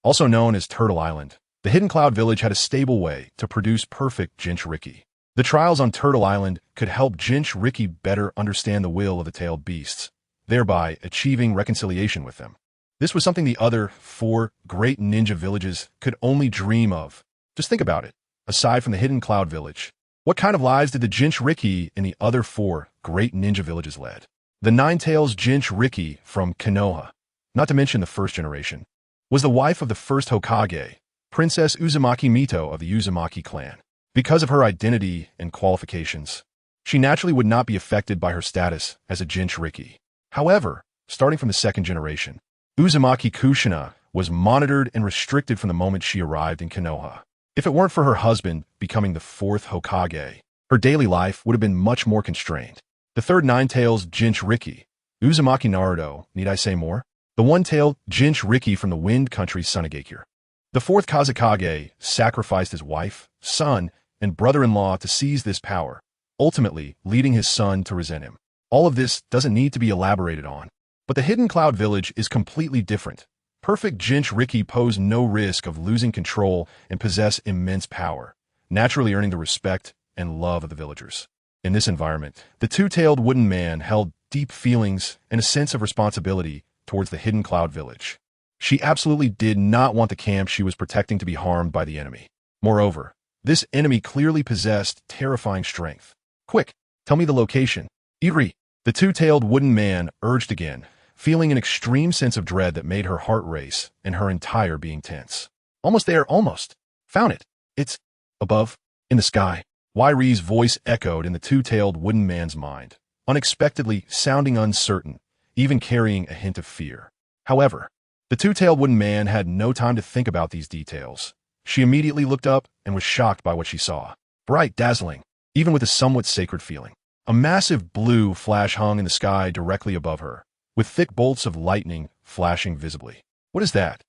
Also known as Turtle Island, the Hidden Cloud Village had a stable way to produce perfect Jinchuriki. The trials on Turtle Island could help Jinchuriki better understand the will of the tailed beasts, thereby achieving reconciliation with them. This was something the other 4 great ninja villages could only dream of. Just think about it. Aside from the Hidden Cloud Village, what kind of lives did the Jinchuriki in the other 4 great ninja villages lead? The Nine-Tails Jinchuriki from Konoha, not to mention the first generation, was the wife of the first Hokage, Princess Uzumaki Mito of the Uzumaki clan. Because of her identity and qualifications, she naturally would not be affected by her status as a Jinchuriki. However, starting from the second generation, Uzumaki Kushina was monitored and restricted from the moment she arrived in Konoha. If it weren't for her husband becoming the 4th Hokage, her daily life would have been much more constrained. The third Nine-Tails Jinchuriki, Uzumaki Naruto, need I say more? The one-tailed Jinchuriki from the Wind Country Sunagakure. The 4th Kazekage sacrificed his wife, son, and brother-in-law to seize this power, ultimately leading his son to resent him. All of this doesn't need to be elaborated on. But the Hidden Cloud Village is completely different. Perfect Jinchuriki pose no risk of losing control and possess immense power, naturally earning the respect and love of the villagers. In this environment, the two-tailed wooden man held deep feelings and a sense of responsibility towards the Hidden Cloud Village. She absolutely did not want the camp she was protecting to be harmed by the enemy. Moreover, this enemy clearly possessed terrifying strength. Quick, tell me the location. Iri, the two-tailed wooden man urged again, feeling an extreme sense of dread that made her heart race and her entire being tense. Almost there, almost. Found it. It's above, in the sky. Iri's voice echoed in the two-tailed wooden man's mind, unexpectedly sounding uncertain, even carrying a hint of fear. However, the two-tailed wooden man had no time to think about these details. She immediately looked up and was shocked by what she saw. Bright, dazzling, even with a somewhat sacred feeling. A massive blue flash hung in the sky directly above her, with thick bolts of lightning flashing visibly. What is that?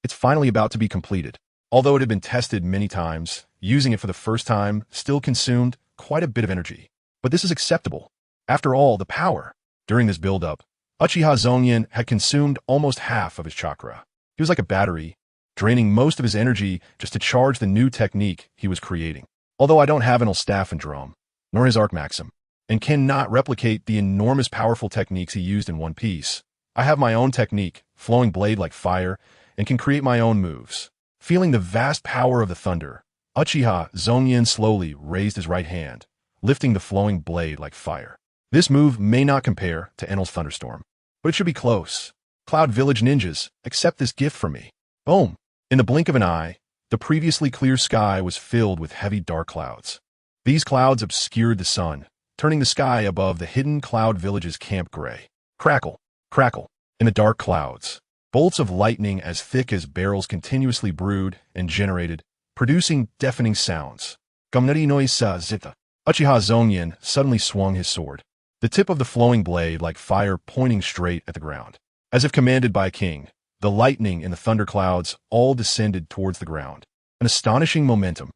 It's finally about to be completed. Although it had been tested many times, using it for the first time still consumed quite a bit of energy. But this is acceptable. After all, the power. During this build-up, Uchiha Zongyan had consumed almost half of his chakra. He was like a battery, draining most of his energy just to charge the new technique he was creating. Although I don't have an staff and drum, nor his arc maxim, and cannot replicate the enormous powerful techniques he used in One Piece, I have my own technique, flowing blade like fire, and can create my own moves. Feeling the vast power of the thunder, Uchiha Zongyan slowly raised his right hand, lifting the flowing blade like fire. This move may not compare to Enel's thunderstorm, but it should be close. Cloud Village ninjas, accept this gift from me. Boom! In the blink of an eye, the previously clear sky was filled with heavy dark clouds. These clouds obscured the sun, turning the sky above the Hidden Cloud Village's camp gray. Crackle, crackle, in the dark clouds. Bolts of lightning as thick as barrels continuously brewed and generated, producing deafening sounds. Gumnari noise sa zita. Uchiha Zongyan suddenly swung his sword, the tip of the flowing blade like fire pointing straight at the ground. As if commanded by a king, the lightning and the thunderclouds all descended towards the ground. An astonishing momentum.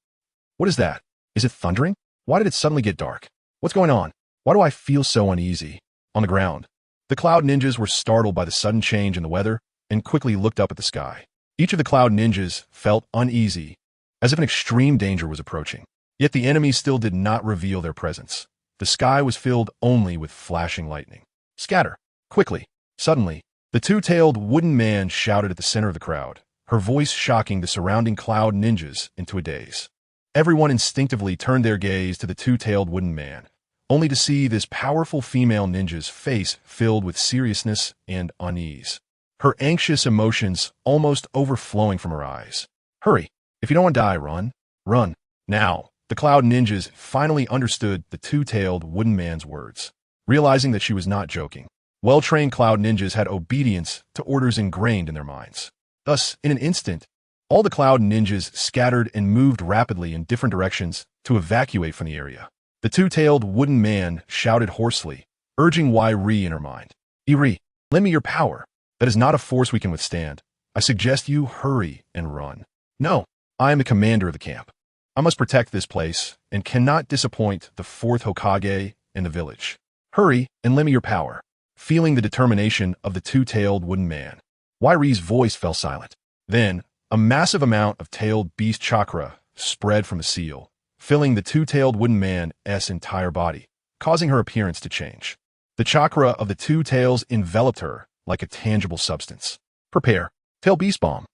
What is that? Is it thundering? Why did it suddenly get dark? What's going on? Why do I feel so uneasy? On the ground, the cloud ninjas were startled by the sudden change in the weather and quickly looked up at the sky. Each of the cloud ninjas felt uneasy, as if an extreme danger was approaching. Yet the enemy still did not reveal their presence. The sky was filled only with flashing lightning. Scatter! Quickly! Suddenly, the two-tailed wooden man shouted at the center of the crowd, her voice shocking the surrounding cloud ninjas into a daze. Everyone instinctively turned their gaze to the two-tailed wooden man, only to see this powerful female ninja's face filled with seriousness and unease. Her anxious emotions almost overflowing from her eyes. Hurry! If you don't want to die, run. Run. Now. The cloud ninjas finally understood the two-tailed wooden man's words, realizing that she was not joking. Well-trained cloud ninjas had obedience to orders ingrained in their minds. Thus, in an instant, all the cloud ninjas scattered and moved rapidly in different directions to evacuate from the area. The two-tailed wooden man shouted hoarsely, urging Iri in her mind. Iri, lend me your power. That is not a force we can withstand. I suggest you hurry and run. No, I am the commander of the camp. I must protect this place and cannot disappoint the fourth Hokage in the village. Hurry and lend me your power. Feeling the determination of the two-tailed wooden man, Wairi's voice fell silent. Then, a massive amount of tailed beast chakra spread from the seal, filling the two-tailed wooden man's entire body, causing her appearance to change. The chakra of the two tails enveloped her like a tangible substance. Prepare. Tail Beast Bomb.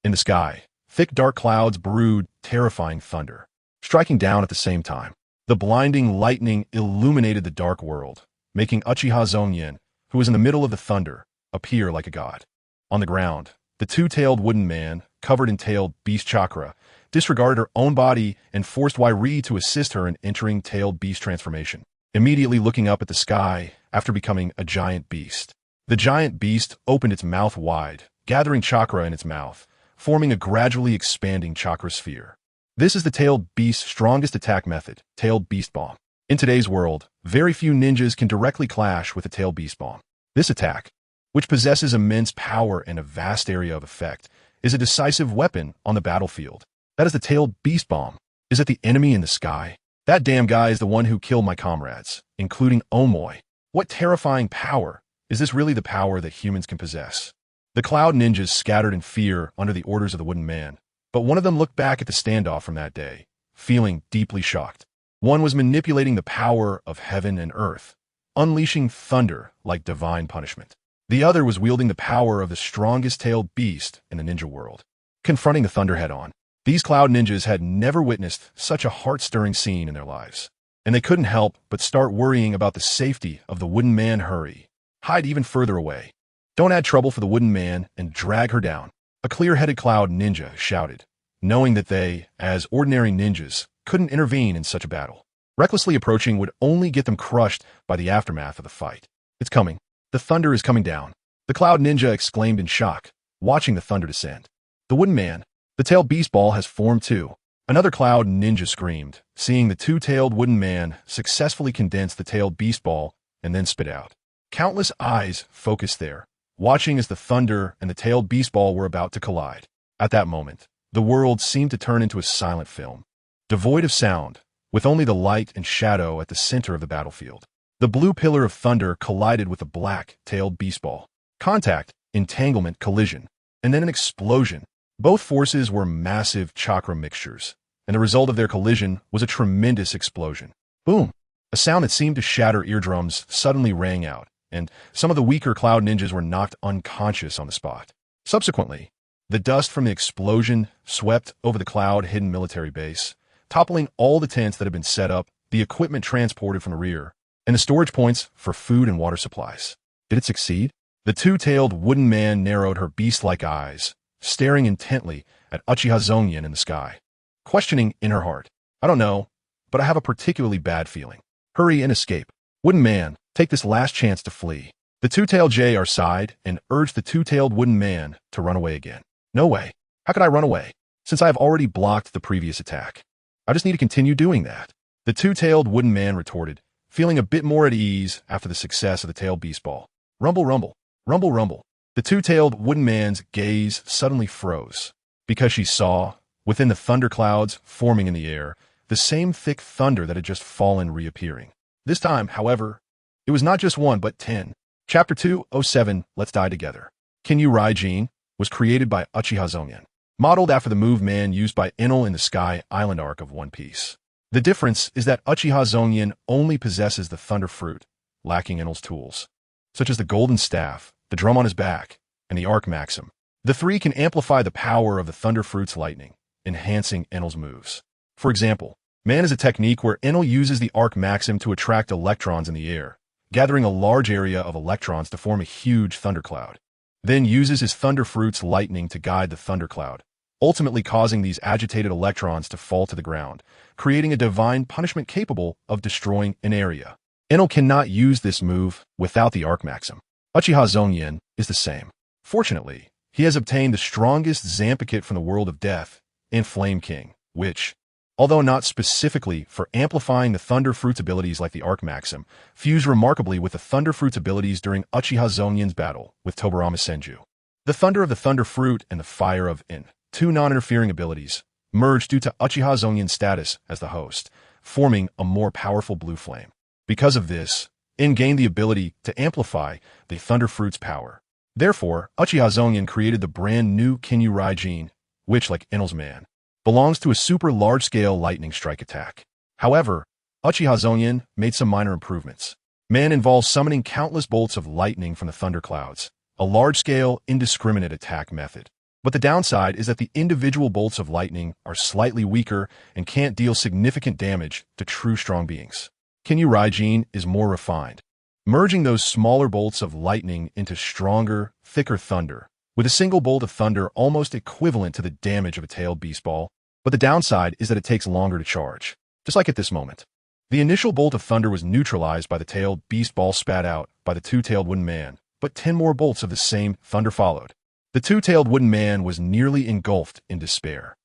In the sky, thick dark clouds brewed terrifying thunder, striking down at the same time. The blinding lightning illuminated the dark world, making Uchiha Zongyan, who was in the middle of the thunder, appear like a god. On the ground, the two-tailed wooden man, covered in tailed beast chakra, disregarded her own body and forced Wairi to assist her in entering tailed beast transformation, immediately looking up at the sky after becoming a giant beast. The giant beast opened its mouth wide, gathering chakra in its mouth, forming a gradually expanding chakra sphere. This is the tailed beast's strongest attack method, Tailed Beast Bomb. In today's world, very few ninjas can directly clash with the Tailed Beast Bomb. This attack, which possesses immense power and a vast area of effect, is a decisive weapon on the battlefield. That is the Tailed Beast Bomb. Is it the enemy in the sky? That damn guy is the one who killed my comrades, including Omoy. What terrifying power! Is this really the power that humans can possess? The Cloud Ninjas scattered in fear under the orders of the Wooden Man, but one of them looked back at the standoff from that day, feeling deeply shocked. One was manipulating the power of heaven and earth, unleashing thunder like divine punishment. The other was wielding the power of the strongest tailed beast in the ninja world, confronting the thunder head-on. These Cloud Ninjas had never witnessed such a heart-stirring scene in their lives, and they couldn't help but start worrying about the safety of the Wooden Man. Hurry. Hide even further away. Don't add trouble for the Wooden Man and drag her down. A clear-headed Cloud Ninja shouted, knowing that they, as ordinary ninjas, couldn't intervene in such a battle. Recklessly approaching would only get them crushed by the aftermath of the fight. It's coming. The thunder is coming down. The Cloud Ninja exclaimed in shock, watching the thunder descend. The Wooden Man, the tailed beast ball has formed too. Another Cloud Ninja screamed, seeing the two-tailed Wooden Man successfully condense the tailed beast ball and then spit out. Countless eyes focused there, watching as the thunder and the tailed beast ball were about to collide. At that moment, the world seemed to turn into a silent film, devoid of sound, with only the light and shadow at the center of the battlefield. The blue pillar of thunder collided with the black tailed beast ball. Contact, entanglement, collision, and then an explosion. Both forces were massive chakra mixtures, and the result of their collision was a tremendous explosion. Boom! A sound that seemed to shatter eardrums suddenly rang out, and some of the weaker Cloud Ninjas were knocked unconscious on the spot. Subsequently, the dust from the explosion swept over the Cloud-hidden military base, toppling all the tents that had been set up, the equipment transported from the rear, and the storage points for food and water supplies. Did it succeed? The two-tailed Wooden Man narrowed her beast-like eyes, staring intently at Uchiha Zongyan in the sky, questioning in her heart. I don't know, but I have a particularly bad feeling. Hurry and escape. Wooden Man, take this last chance to flee. The two-tailed J.R. sighed and urged the two-tailed Wooden Man to run away again. No way. How could I run away, since I have already blocked the previous attack? I just need to continue doing that. The two-tailed Wooden Man retorted, feeling a bit more at ease after the success of the tailed beast ball. Rumble, rumble, rumble, rumble. The two-tailed Wooden Man's gaze suddenly froze, because she saw, within the thunderclouds forming in the air, the same thick thunder that had just fallen reappearing. This time, however, it was not just one but 10. Chapter 207, Let's Die Together. Kinyu Raijin was created by Uchiha Zongyan, modeled after the move man used by Enel in the Sky Island arc of One Piece. The difference is that Uchiha Zongyan only possesses the Thunder Fruit, lacking Enel's tools, such as the Golden Staff, the drum on his back, and the Arc Maxim. The three can amplify the power of the Thunder Fruit's lightning, enhancing Enel's moves. For example, Man is a technique where Enel uses the Arc Maxim to attract electrons in the air, gathering a large area of electrons to form a huge thundercloud, then uses his Thunder Fruit's lightning to guide the thundercloud, ultimately causing these agitated electrons to fall to the ground, creating a divine punishment capable of destroying an area. Enel cannot use this move without the Arc Maxim. Uchiha Zongyan is the same. Fortunately, he has obtained the strongest Zampakit from the world of death in Flame King, which, although not specifically for amplifying the Thunder Fruit's abilities like the Arc Maxim, fused remarkably with the Thunder Fruit's abilities during Uchiha Zongyan's battle with Tobarama Senju. The thunder of the Thunder Fruit and the fire of In, two non-interfering abilities, merged due to Uchiha Zongyan's status as the host, forming a more powerful blue flame. Because of this, In gained the ability to amplify the Thunder Fruit's power. Therefore, Uchiha Zongyan created the brand new Kinyu Raijin, which, like Enel's man, belongs to a super large-scale lightning strike attack. However, Uchiha Zongyan made some minor improvements. Man involves summoning countless bolts of lightning from the thunderclouds, a large-scale, indiscriminate attack method. But the downside is that the individual bolts of lightning are slightly weaker and can't deal significant damage to true strong beings. Kinyu Raijin is more refined, merging those smaller bolts of lightning into stronger, thicker thunder, with a single bolt of thunder almost equivalent to the damage of a tailed beast ball. But the downside is that it takes longer to charge, just like at this moment. The initial bolt of thunder was neutralized by the tailed beast ball spat out by the two-tailed wooden man, but 10 more bolts of the same thunder followed. The two-tailed wooden man was nearly engulfed in despair.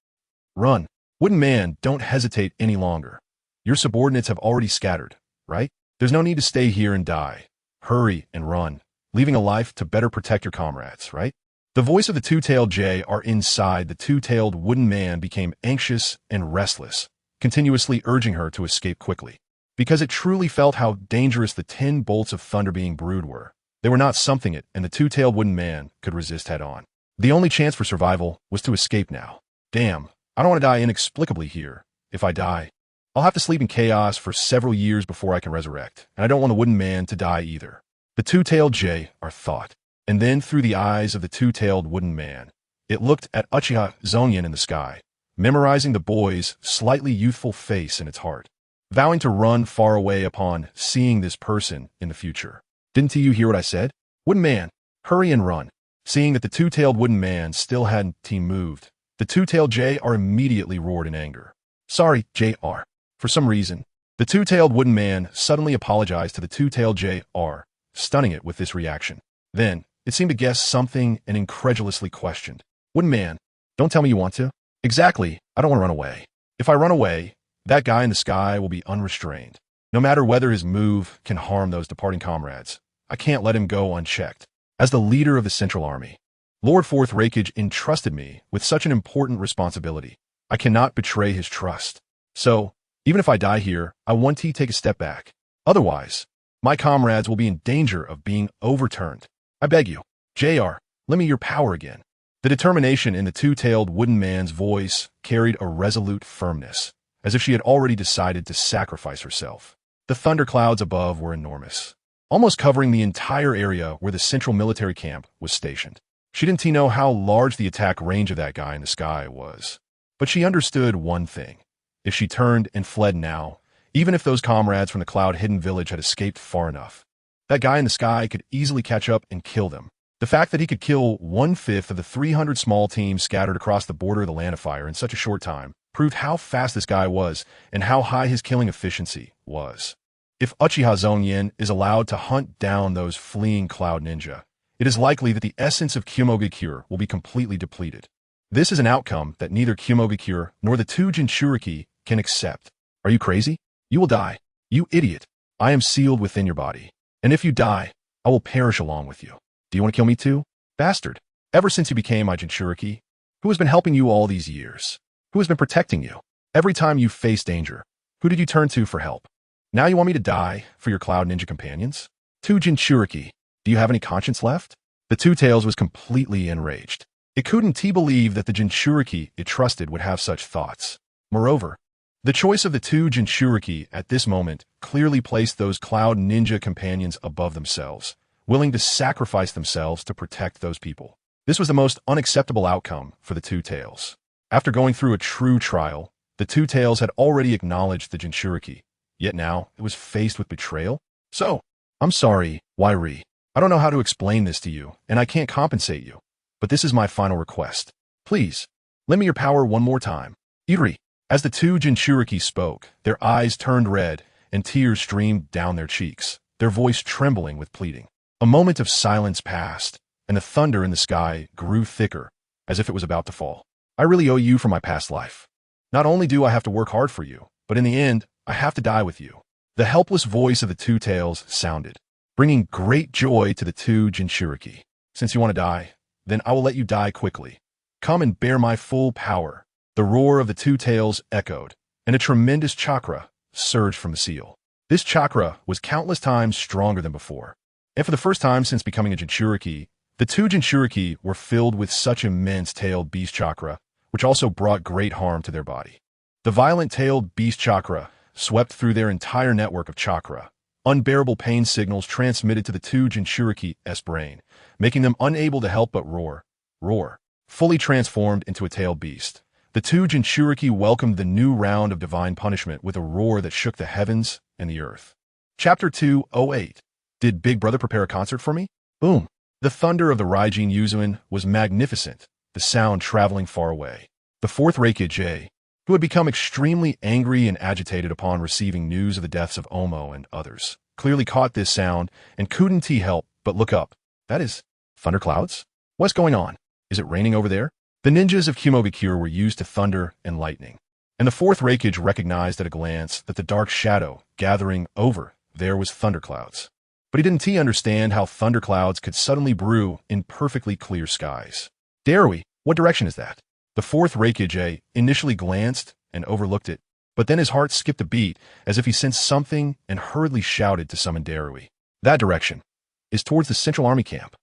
Run. Wooden man, don't hesitate any longer. Your subordinates have already scattered, right? There's no need to stay here and die. Hurry and run, leaving a life to better protect your comrades, right? The voice of the two-tailed jay are inside the two-tailed wooden man became anxious and restless, continuously urging her to escape quickly. Because it truly felt how dangerous the 10 bolts of thunder being brewed were. They were not something it and the two-tailed wooden man could resist head-on. The only chance for survival was to escape now. Damn, I don't want to die inexplicably here. If I die, I'll have to sleep in chaos for several years before I can resurrect, and I don't want the wooden man to die either. The two-tailed jay are thought, and then through the eyes of the two-tailed wooden man, it looked at Uchiha Zongyan in the sky, memorizing the boy's slightly youthful face in its heart, vowing to run far away upon seeing this person in the future. Didn't you hear what I said? Wooden man, hurry and run. Seeing that the two-tailed wooden man still hadn't moved, the two-tailed jay are immediately roared in anger. Sorry, JR. For some reason, the two-tailed wooden man suddenly apologized to the two-tailed JR, stunning it with this reaction. Then, it seemed to guess something and incredulously questioned. Wooden man, don't tell me you want to. Exactly, I don't want to run away. If I run away, that guy in the sky will be unrestrained. No matter whether his move can harm those departing comrades, I can't let him go unchecked. As the leader of the Central Army, Lord Fourth Rakage entrusted me with such an important responsibility. I cannot betray his trust. So, even if I die here, I want to take a step back. Otherwise, my comrades will be in danger of being overturned. I beg you, JR, lend me your power again. The determination in the two-tailed wooden man's voice carried a resolute firmness, as if she had already decided to sacrifice herself. The thunderclouds above were enormous, almost covering the entire area where the central military camp was stationed. She didn't know how large the attack range of that guy in the sky was, but she understood one thing. If she turned and fled now, even if those comrades from the cloud-hidden village had escaped far enough, that guy in the sky could easily catch up and kill them. The fact that he could kill 1/5 of the 300 small teams scattered across the border of the Land of Fire in such a short time proved how fast this guy was and how high his killing efficiency was. If Uchiha Zongyan is allowed to hunt down those fleeing cloud ninja, it is likely that the essence of Kyomogakure will be completely depleted. This is an outcome that neither Kyomogakure nor the two Jinchuriki can accept. Are you crazy? You will die. You idiot. I am sealed within your body. And if you die, I will perish along with you. Do you want to kill me too? Bastard. Ever since you became my Jinchuriki, who has been helping you all these years? Who has been protecting you? Every time you face danger, who did you turn to for help? Now you want me to die for your Cloud Ninja companions? Two Jinchuriki, do you have any conscience left? The Two-Tails was completely enraged. It couldn't believe that the Jinchuriki it trusted would have such thoughts. Moreover, the choice of the two Jinchuriki at this moment clearly placed those Cloud Ninja companions above themselves, willing to sacrifice themselves to protect those people. This was the most unacceptable outcome for the Two-Tails. After going through a true trial, the Two-Tails had already acknowledged the Jinchuriki, yet now it was faced with betrayal. So, I'm sorry, Wairi. I don't know how to explain this to you, and I can't compensate you, but this is my final request. Please, lend me your power one more time. Iri. As the two Jinchuriki spoke, their eyes turned red and tears streamed down their cheeks, their voice trembling with pleading. A moment of silence passed, and the thunder in the sky grew thicker, as if it was about to fall. I really owe you for my past life. Not only do I have to work hard for you, but in the end, I have to die with you. The helpless voice of the Two-Tails sounded, bringing great joy to the two Jinchuriki. Since you want to die, then I will let you die quickly. Come and bear my full power. The The roar of the two tails echoed, and a tremendous chakra surged from the seal. This chakra was countless times stronger than before. And for the first time since becoming a Jinchuriki, the two Jinchuriki were filled with such immense tailed beast chakra, which also brought great harm to their body. The violent tailed beast chakra swept through their entire network of chakra. Unbearable pain signals transmitted to the two Jinchuriki's brain, making them unable to help but roar. Fully transformed into a tailed beast, the two Jinchuriki welcomed the new round of divine punishment with a roar that shook the heavens and the earth. Chapter 208. Did Big Brother prepare a concert for me? Boom. The thunder of the Raijin Yuzuin was magnificent, the sound traveling far away. The fourth Reikage, who had become extremely angry and agitated upon receiving news of the deaths of Omo and others, clearly caught this sound and couldn't help but look up. That is, thunderclouds? What's going on? Is it raining over there? The ninjas of Kumogakure were used to thunder and lightning, and the fourth Reikage recognized at a glance that the dark shadow gathering over there was thunderclouds. But he didn't understand how thunderclouds could suddenly brew in perfectly clear skies. Darui, what direction is that? The fourth Reikage initially glanced and overlooked it, but then his heart skipped a beat as if he sensed something and hurriedly shouted to summon Darui. That direction is towards the Central Army camp.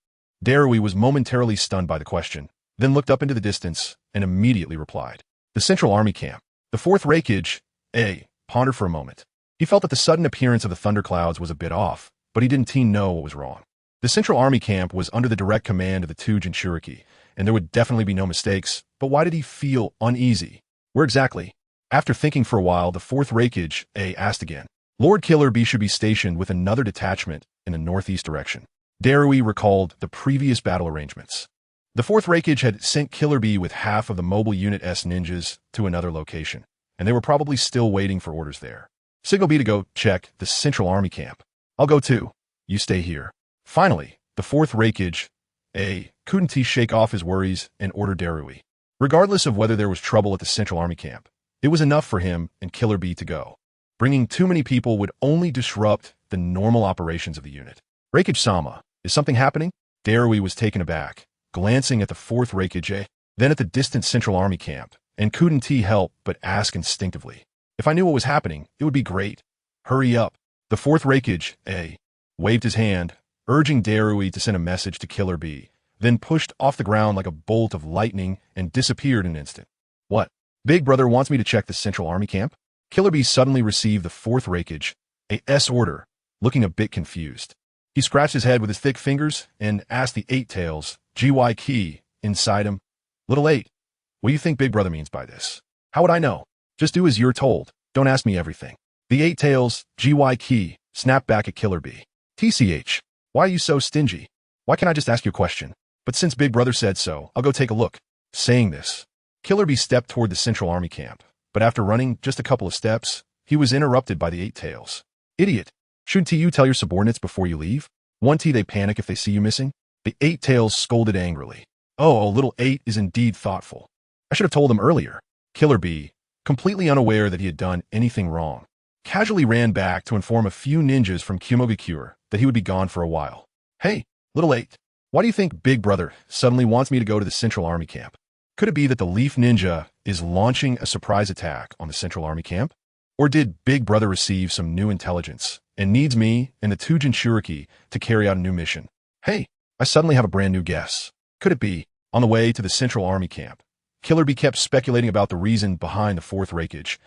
Darui was momentarily stunned by the question, then looked up into the distance and immediately replied. The Central Army camp. The fourth Reikage pondered for a moment. He felt that the sudden appearance of the thunderclouds was a bit off, but he didn't know what was wrong. The Central Army camp was under the direct command of the two Jinchuriki, and there would definitely be no mistakes, but why did he feel uneasy? Where exactly? After thinking for a while, the fourth Reikage asked again. Lord Killer B should be stationed with another detachment in the northeast direction. Darui recalled the previous battle arrangements. The fourth Reikage had sent Killer B with half of the mobile unit S ninjas to another location, and they were probably still waiting for orders there. Signal B to go check the Central Army camp. I'll go too. You stay here. Finally, the fourth Reikage couldn't shake off his worries and ordered Darui. Regardless of whether there was trouble at the Central Army camp, it was enough for him and Killer B to go. Bringing too many people would only disrupt the normal operations of the unit. Reikage-sama, is something happening? Darui was taken aback, glancing at the fourth Reikage, then at the distant Central Army camp, and couldn't help but ask instinctively. If I knew what was happening, it would be great. Hurry up. The fourth Reikage waved his hand, urging Darui to send a message to Killer B, then pushed off the ground like a bolt of lightning and disappeared in an instant. What? Big Brother wants me to check the Central Army camp? Killer B suddenly received the fourth Reikage order, looking a bit confused. He scratched his head with his thick fingers and asked the eight tails, GY key, inside him. Little eight, what do you think Big Brother means by this? How would I know? Just do as you're told. Don't ask me everything. The eight tails, GY key, snapped back at Killer B. TCH, why are you so stingy? Why can't I just ask you a question? But since Big Brother said so, I'll go take a look. Saying this, Killer B stepped toward the Central Army camp, but after running just a couple of steps, he was interrupted by the eight tails. Idiot! Shouldn't you tell your subordinates before you leave? Won't they panic if they see you missing? The eight tails scolded angrily. Oh, little eight is indeed thoughtful. I should have told him earlier. Killer B, completely unaware that he had done anything wrong, casually ran back to inform a few ninjas from Kumogakure that he would be gone for a while. Hey, little eight, why do you think Big Brother suddenly wants me to go to the Central Army camp? Could it be that the Leaf Ninja is launching a surprise attack on the Central Army camp? Or did Big Brother receive some new intelligence and needs me and the two Jinchuriki to carry out a new mission? Hey, I suddenly have a brand new guess. Could it be, on the way to the Central Army camp, Killer B kept speculating about the reason behind the fourth Reikage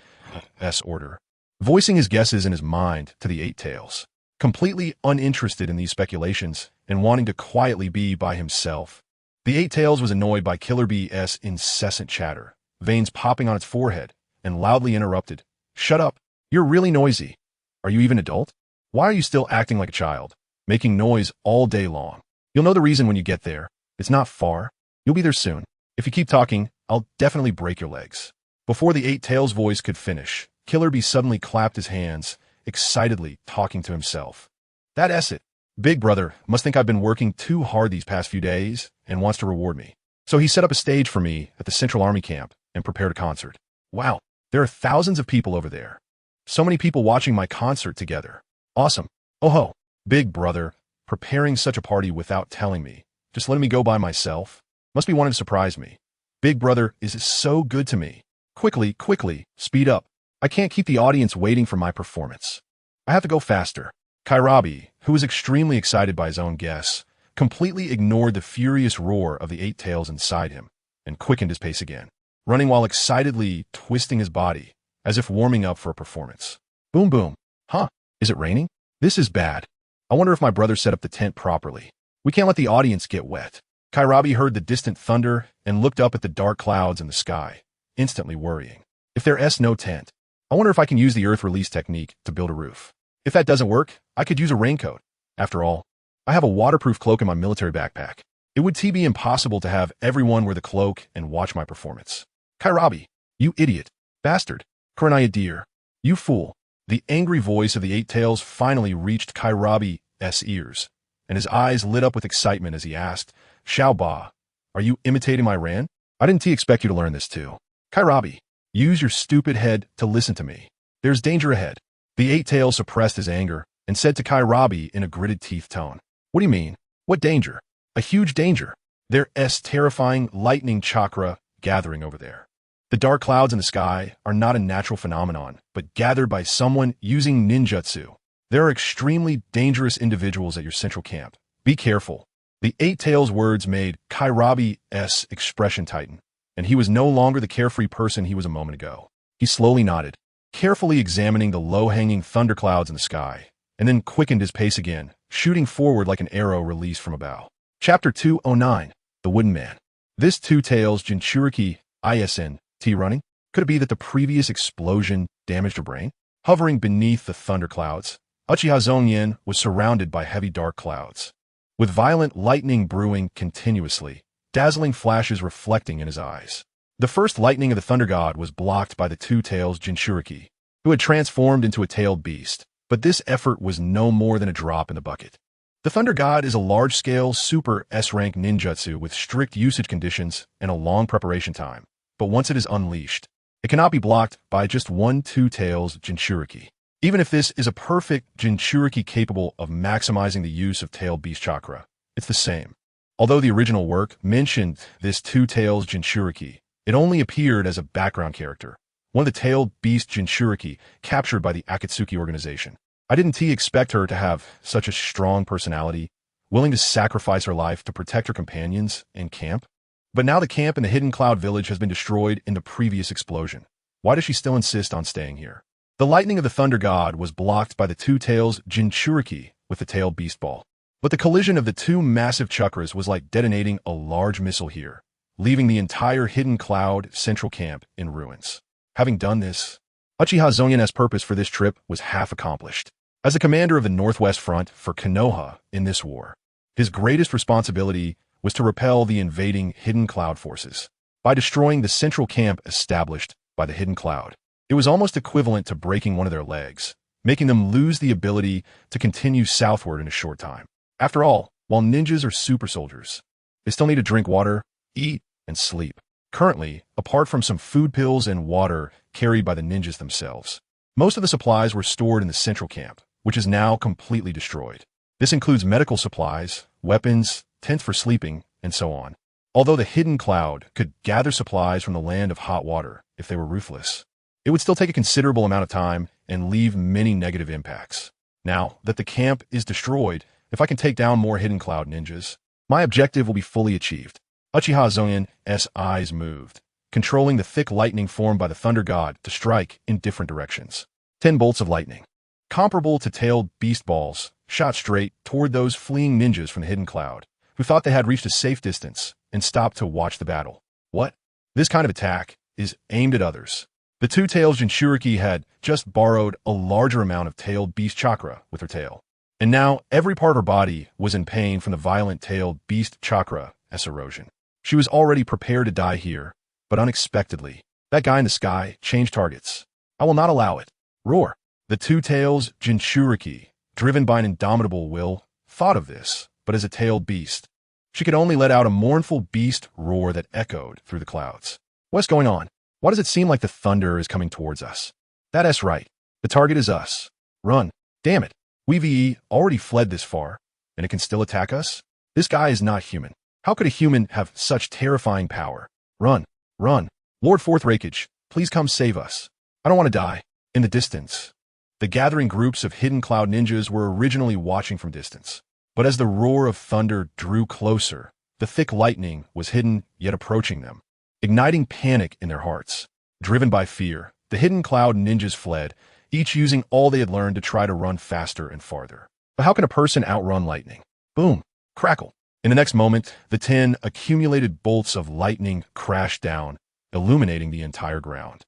order, voicing his guesses in his mind to the eight tails, completely uninterested in these speculations and wanting to quietly be by himself. The eight tails was annoyed by Killer B's incessant chatter, veins popping on its forehead, and loudly interrupted. Shut up. You're really noisy. Are you even adult? Why are you still acting like a child, making noise all day long? You'll know the reason when you get there. It's not far. You'll be there soon. If you keep talking, I'll definitely break your legs. Before the eight tails voice could finish, Killer B suddenly clapped his hands, excitedly talking to himself. That's it. Big Brother must think I've been working too hard these past few days and wants to reward me. So he set up a stage for me at the Central Army camp and prepared a concert. Wow, there are thousands of people over there. So many people watching my concert together. Awesome. Oh ho, Big Brother, preparing such a party without telling me, just letting me go by myself. Must be wanting to surprise me. Big Brother is so good to me. Quickly, quickly, speed up. I can't keep the audience waiting for my performance. I have to go faster. Kairabi, who was extremely excited by his own guess, completely ignored the furious roar of the eight tails inside him and quickened his pace again, running while excitedly twisting his body as if warming up for a performance. Boom boom. Huh, is it raining? This is bad. I wonder if my brother set up the tent properly. We can't let the audience get wet. Kairabi heard the distant thunder and looked up at the dark clouds in the sky, instantly worrying. If there's no tent, I wonder if I can use the earth release technique to build a roof. If that doesn't work, I could use a raincoat. After all, I have a waterproof cloak in my military backpack. It would be impossible to have everyone wear the cloak and watch my performance. Kairabi, you idiot, bastard, Kurenaya dear, you fool. The angry voice of the eight tails finally reached Kairabi's ears, and his eyes lit up with excitement as he asked, Xiao Ba, are you imitating my Ran? I didn't expect you to learn this too. Kairabi, use your stupid head to listen to me. There's danger ahead. The eight tails suppressed his anger and said to Kairabi in a gritted teeth tone, What do you mean? What danger? A huge danger. There's terrifying lightning chakra gathering over there. The dark clouds in the sky are not a natural phenomenon, but gathered by someone using ninjutsu. There are extremely dangerous individuals at your central camp. Be careful. The eight tails words made Kairabi's expression tighten, and he was no longer the carefree person he was a moment ago. He slowly nodded, carefully examining the low-hanging thunderclouds in the sky, and then quickened his pace again, shooting forward like an arrow released from a bow. Chapter 209, The Wooden Man. This two tails Jinchuriki ISN running? Could it be that the previous explosion damaged her brain? Hovering beneath the thunderclouds, Uchiha Zongyan was surrounded by heavy dark clouds, with violent lightning brewing continuously, dazzling flashes reflecting in his eyes. The first lightning of the thunder god was blocked by the two tails Jinchuriki, who had transformed into a tailed beast, but this effort was no more than a drop in the bucket. The thunder god is a large-scale super S-rank ninjutsu with strict usage conditions and a long preparation time. But once it is unleashed, it cannot be blocked by just one two tails Jinchuriki. Even if this is a perfect Jinchuriki capable of maximizing the use of tailed beast chakra, it's the same. Although the original work mentioned this two tails Jinchuriki, it only appeared as a background character, one of the tailed beast Jinchuriki captured by the Akatsuki organization. I didn't expect her to have such a strong personality, willing to sacrifice her life to protect her companions and camp. But now the camp in the Hidden Cloud Village has been destroyed in the previous explosion. Why does she still insist on staying here? The lightning of the Thunder God was blocked by the two tails Jinchuriki with the tailed beast ball. But the collision of the two massive chakras was like detonating a large missile here, leaving the entire Hidden Cloud central camp in ruins. Having done this, Uchiha Zongyan's purpose for this trip was half accomplished. As the commander of the Northwest Front for Konoha in this war, his greatest responsibility was to repel the invading Hidden Cloud forces by destroying the central camp established by the Hidden Cloud. It was almost equivalent to breaking one of their legs, making them lose the ability to continue southward in a short time. After all, while ninjas are super soldiers, they still need to drink water, eat, and sleep. Currently, apart from some food pills and water carried by the ninjas themselves, most of the supplies were stored in the central camp, which is now completely destroyed. This includes medical supplies, weapons, tents for sleeping, and so on. Although the Hidden Cloud could gather supplies from the land of hot water if they were ruthless, it would still take a considerable amount of time and leave many negative impacts. Now that the camp is destroyed, if I can take down more Hidden Cloud ninjas, my objective will be fully achieved. Uchiha Zongyan's eyes moved, controlling the thick lightning formed by the Thunder God to strike in different directions. 10 bolts of lightning, comparable to tailed beast balls, shot straight toward those fleeing ninjas from the Hidden Cloud, who thought they had reached a safe distance and stopped to watch the battle. What? This kind of attack is aimed at others. The two tails Jinchuriki had just borrowed a larger amount of tailed beast chakra with her tail, and now every part of her body was in pain from the violent tailed beast chakra as erosion. She was already prepared to die here, but unexpectedly, that guy in the sky changed targets. I will not allow it. Roar. The two tails Jinchuriki, driven by an indomitable will, thought of this, but as a tailed beast, she could only let out a mournful beast roar that echoed through the clouds. What's going on? Why does it seem like the thunder is coming towards us? That's right. The target is us. Run. Damn it. We've already fled this far, and it can still attack us? This guy is not human. How could a human have such terrifying power? Run. Run. Lord Fourth Rakage, Please come save us. I don't want to die. In the distance, the gathering groups of hidden cloud ninjas were originally watching from distance. But as the roar of thunder drew closer, the thick lightning was hidden yet approaching them, igniting panic in their hearts. Driven by fear, the hidden cloud ninjas fled, each using all they had learned to try to run faster and farther. But how can a person outrun lightning? Boom! Crackle! In the next moment, the 10 accumulated bolts of lightning crashed down, illuminating the entire ground.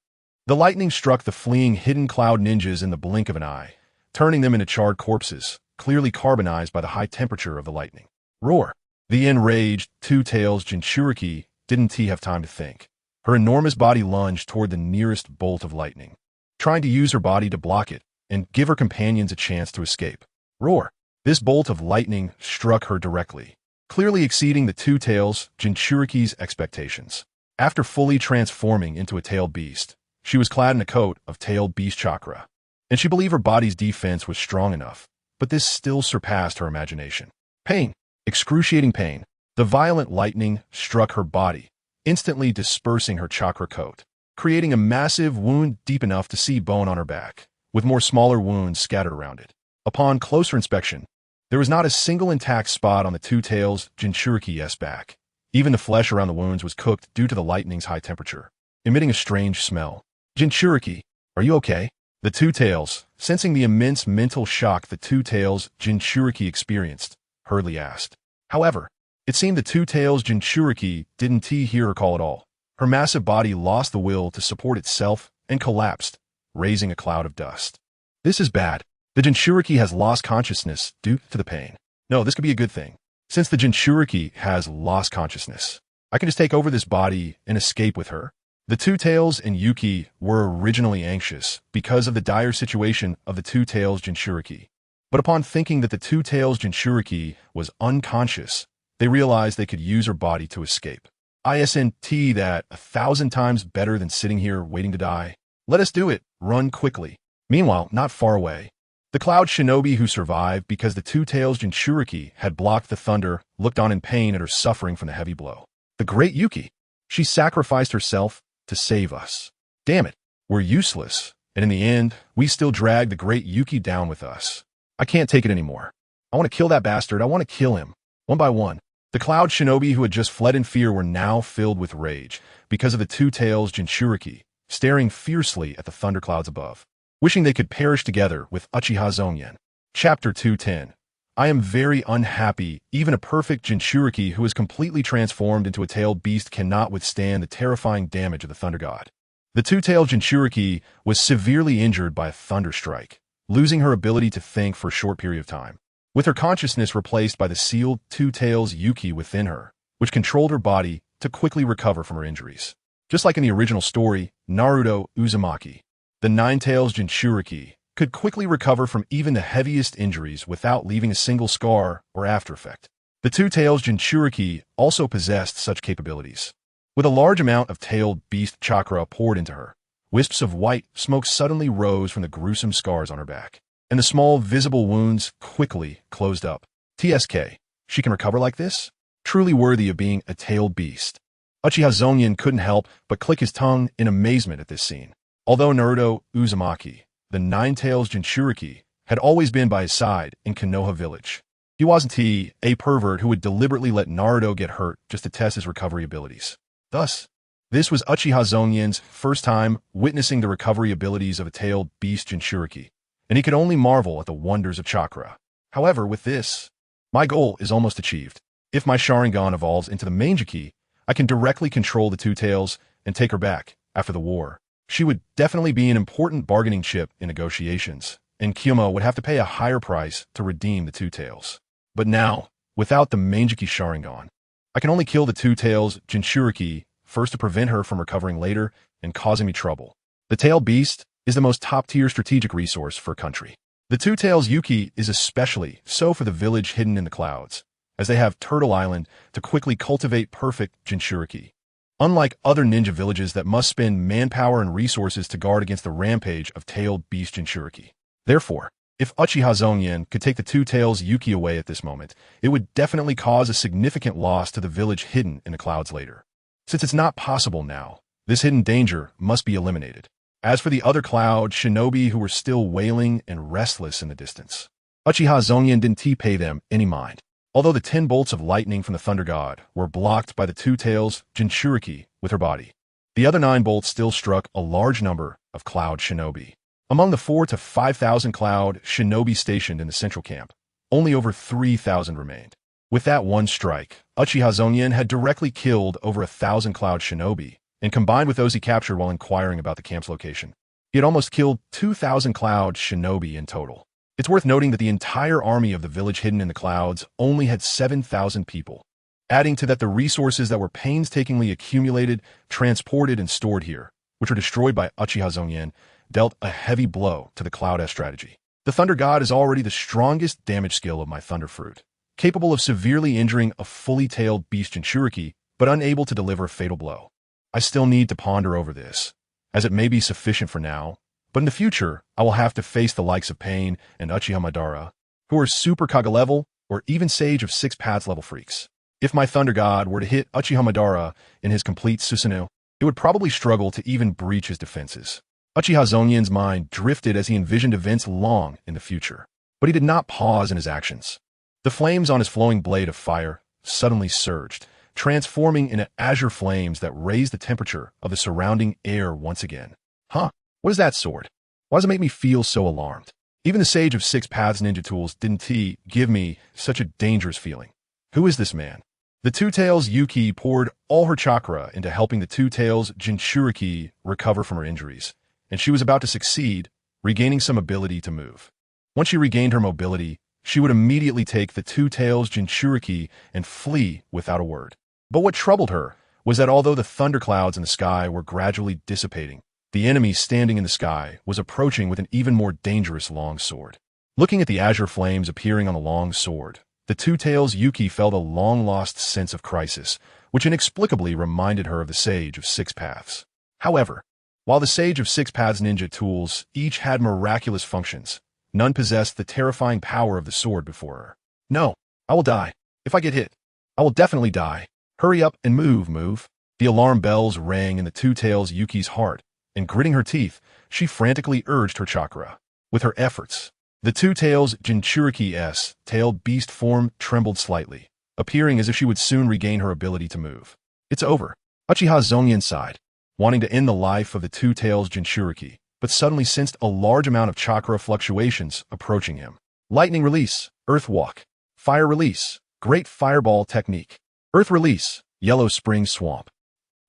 The lightning struck the fleeing hidden cloud ninjas in the blink of an eye, turning them into charred corpses, clearly carbonized by the high temperature of the lightning. Roar! The enraged, Two-Tails Jinchuriki didn't have time to think. Her enormous body lunged toward the nearest bolt of lightning, trying to use her body to block it and give her companions a chance to escape. Roar! This bolt of lightning struck her directly, clearly exceeding the Two-Tails Jinchuriki's expectations. After fully transforming into a tailed beast, she was clad in a coat of tailed beast chakra, and she believed her body's defense was strong enough, but this still surpassed her imagination. Pain. Excruciating pain. The violent lightning struck her body, instantly dispersing her chakra coat, creating a massive wound deep enough to see bone on her back, with more smaller wounds scattered around it. Upon closer inspection, there was not a single intact spot on the Two-Tails Jinchuriki's back. Even the flesh around the wounds was cooked due to the lightning's high temperature, emitting a strange smell. Jinchuriki, are you okay? The Two-Tails, sensing the immense mental shock the Two-Tails Jinchuriki experienced, hurriedly asked. However, it seemed the Two-Tails Jinchuriki didn't hear her call at all. Her massive body lost the will to support itself and collapsed, raising a cloud of dust. This is bad. The Jinchuriki has lost consciousness due to the pain. No, this could be a good thing. Since the Jinchuriki has lost consciousness, I can just take over this body and escape with her. The Two-Tails and Yuki were originally anxious because of the dire situation of the Two-Tails Jinchuriki. But upon thinking that the Two-Tails Jinchuriki was unconscious, they realized they could use her body to escape. Isn't that 1,000 times better than sitting here waiting to die? Let us do it. Run quickly. Meanwhile, not far away, the Cloud Shinobi who survived because the Two-Tails Jinchuriki had blocked the thunder looked on in pain at her suffering from the heavy blow. The great Yuki. She sacrificed herself to save us. Damn it, we're useless, and in the end, we still drag the great Yuki down with us. I can't take it anymore. I want to kill that bastard. I want to kill him. One by one, the Cloud Shinobi who had just fled in fear were now filled with rage because of the Two-Tails Jinchuriki, staring fiercely at the thunderclouds above, wishing they could perish together with Uchiha Zongyan. Chapter 210. I am very unhappy. Even a perfect Jinchuriki who is completely transformed into a tailed beast cannot withstand the terrifying damage of the Thunder God. The Two-Tailed Jinchuriki was severely injured by a thunder strike, losing her ability to think for a short period of time, with her consciousness replaced by the sealed Two-Tails Yuki within her, which controlled her body to quickly recover from her injuries. Just like in the original story, Naruto Uzumaki, the Nine-Tails Jinchuriki could quickly recover from even the heaviest injuries without leaving a single scar or after effect. The Two-Tails Jinchuriki also possessed such capabilities. With a large amount of tailed beast chakra poured into her, wisps of white smoke suddenly rose from the gruesome scars on her back, and the small visible wounds quickly closed up. TSK. She can recover like this? Truly worthy of being a tailed beast. Uchiha Zongyan couldn't help but click his tongue in amazement at this scene. Although Naruto Uzumaki, the Nine-Tails Jinchuriki, had always been by his side in Konoha village, he wasn't a pervert who would deliberately let Naruto get hurt just to test his recovery abilities. Thus, this was Uchiha Zongyan's first time witnessing the recovery abilities of a tailed beast Jinchuriki, and he could only marvel at the wonders of chakra. However, with this, my goal is almost achieved. If my Sharingan evolves into the Mangeki, I can directly control the Two-Tails and take her back after the war. She would definitely be an important bargaining chip in negotiations, and Kyumo would have to pay a higher price to redeem the Two-Tails. But now, without the Mangeki Sharingan, I can only kill the Two-Tails Jinchuriki first to prevent her from recovering later and causing me trouble. The tailed beast is the most top-tier strategic resource for a country. The Two-Tails Yuki is especially so for the village hidden in the clouds, as they have Turtle Island to quickly cultivate perfect Jinchuriki. Unlike other ninja villages that must spend manpower and resources to guard against the rampage of tailed beast Jinchuriki. Therefore, if Uchiha Zongyan could take the Two-Tails Yuki away at this moment, it would definitely cause a significant loss to the village hidden in the clouds later. Since it's not possible now, This hidden danger must be eliminated. As for the other cloud shinobi who were still wailing and restless in the distance, Uchiha Zongyan didn't pay them any mind. Although the 10 bolts of lightning from the Thunder God were blocked by the Two Tails Jinchuriki with her body, the other 9 bolts still struck a large number of cloud shinobi. Among the 4,000 to 5,000 cloud shinobi stationed in the central camp, only over 3,000 remained. With that one strike, Uchiha Zongyan had directly killed over 1,000 cloud shinobi, and combined with those he captured while inquiring about the camp's location, he had almost killed 2,000 cloud shinobi in total. It's worth noting that the entire army of the village hidden in the clouds only had 7,000 people. Adding to that the resources that were painstakingly accumulated, transported, and stored here, which were destroyed by Uchiha Zongyan, dealt a heavy blow to the Cloud S strategy. The Thunder God is already the strongest damage skill of my Thunder Fruit, capable of severely injuring a fully tailed beast Jinchuriki, but unable to deliver a fatal blow. I still need to ponder over this, as it may be sufficient for now, but in the future, I will have to face the likes of Pain and Uchiha Madara, who are Super Kage level or even Sage of 6 Paths level freaks. If my Thunder God were to hit Uchiha Madara in his complete Susanoo, it would probably struggle to even breach his defenses. Uchiha Zongyan's mind drifted as he envisioned events long in the future, but he did not pause in his actions. The flames on his flowing blade of fire suddenly surged, transforming into azure flames that raised the temperature of the surrounding air once again. Huh? What is that sword? Why does it make me feel so alarmed? Even the Sage of 6 Paths ninja tools didn't give me such a dangerous feeling. Who is this man? The Two Tails Yuki poured all her chakra into helping the Two Tails Jinchuriki recover from her injuries, and she was about to succeed, regaining some ability to move. Once she regained her mobility, she would immediately take the Two Tails Jinchuriki and flee without a word. But what troubled her was that although the thunderclouds in the sky were gradually dissipating, the enemy standing in the sky was approaching with an even more dangerous long sword. Looking at the azure flames appearing on the long sword, the Two Tails Yuki felt a long-lost sense of crisis, which inexplicably reminded her of the Sage of 6 Paths. However, while the Sage of 6 Paths ninja tools each had miraculous functions, none possessed the terrifying power of the sword before her. No, I will die. If I get hit, I will definitely die. Hurry up and move. The alarm bells rang in the Two Tails Yuki's heart, and gritting her teeth, she frantically urged her chakra. With her efforts, the Two Tails Jinchuriki's tailed beast form trembled slightly, appearing as if she would soon regain her ability to move. It's over. Uchiha Zongyan sighed, wanting to end the life of the Two Tails Jinchuriki, but suddenly sensed a large amount of chakra fluctuations approaching him. Lightning release, earth walk. Fire release, great fireball technique. Earth release, yellow spring swamp.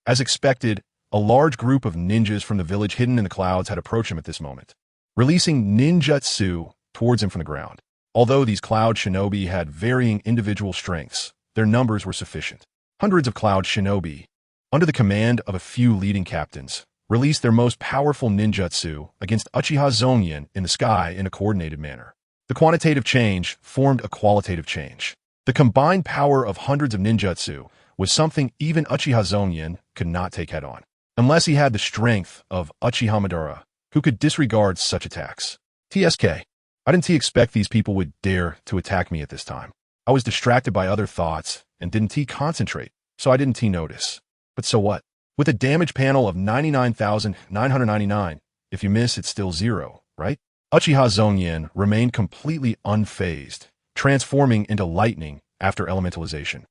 As expected, a large group of ninjas from the village hidden in the clouds had approached him at this moment, releasing ninjutsu towards him from the ground. Although these cloud shinobi had varying individual strengths, their numbers were sufficient. Hundreds of cloud shinobi, under the command of a few leading captains, released their most powerful ninjutsu against Uchiha Zongyan in the sky in a coordinated manner. The quantitative change formed a qualitative change. The combined power of hundreds of ninjutsu was something even Uchiha Zongyan could not take head-on, unless he had the strength of Uchiha Madara, who could disregard such attacks. TSK. I didn't expect these people would dare to attack me at this time. I was distracted by other thoughts and didn't concentrate, so I didn't notice. But so what? With a damage panel of 99,999, if you miss, it's still 0, right? Uchiha Zongyan remained completely unfazed, transforming into lightning after elementalization,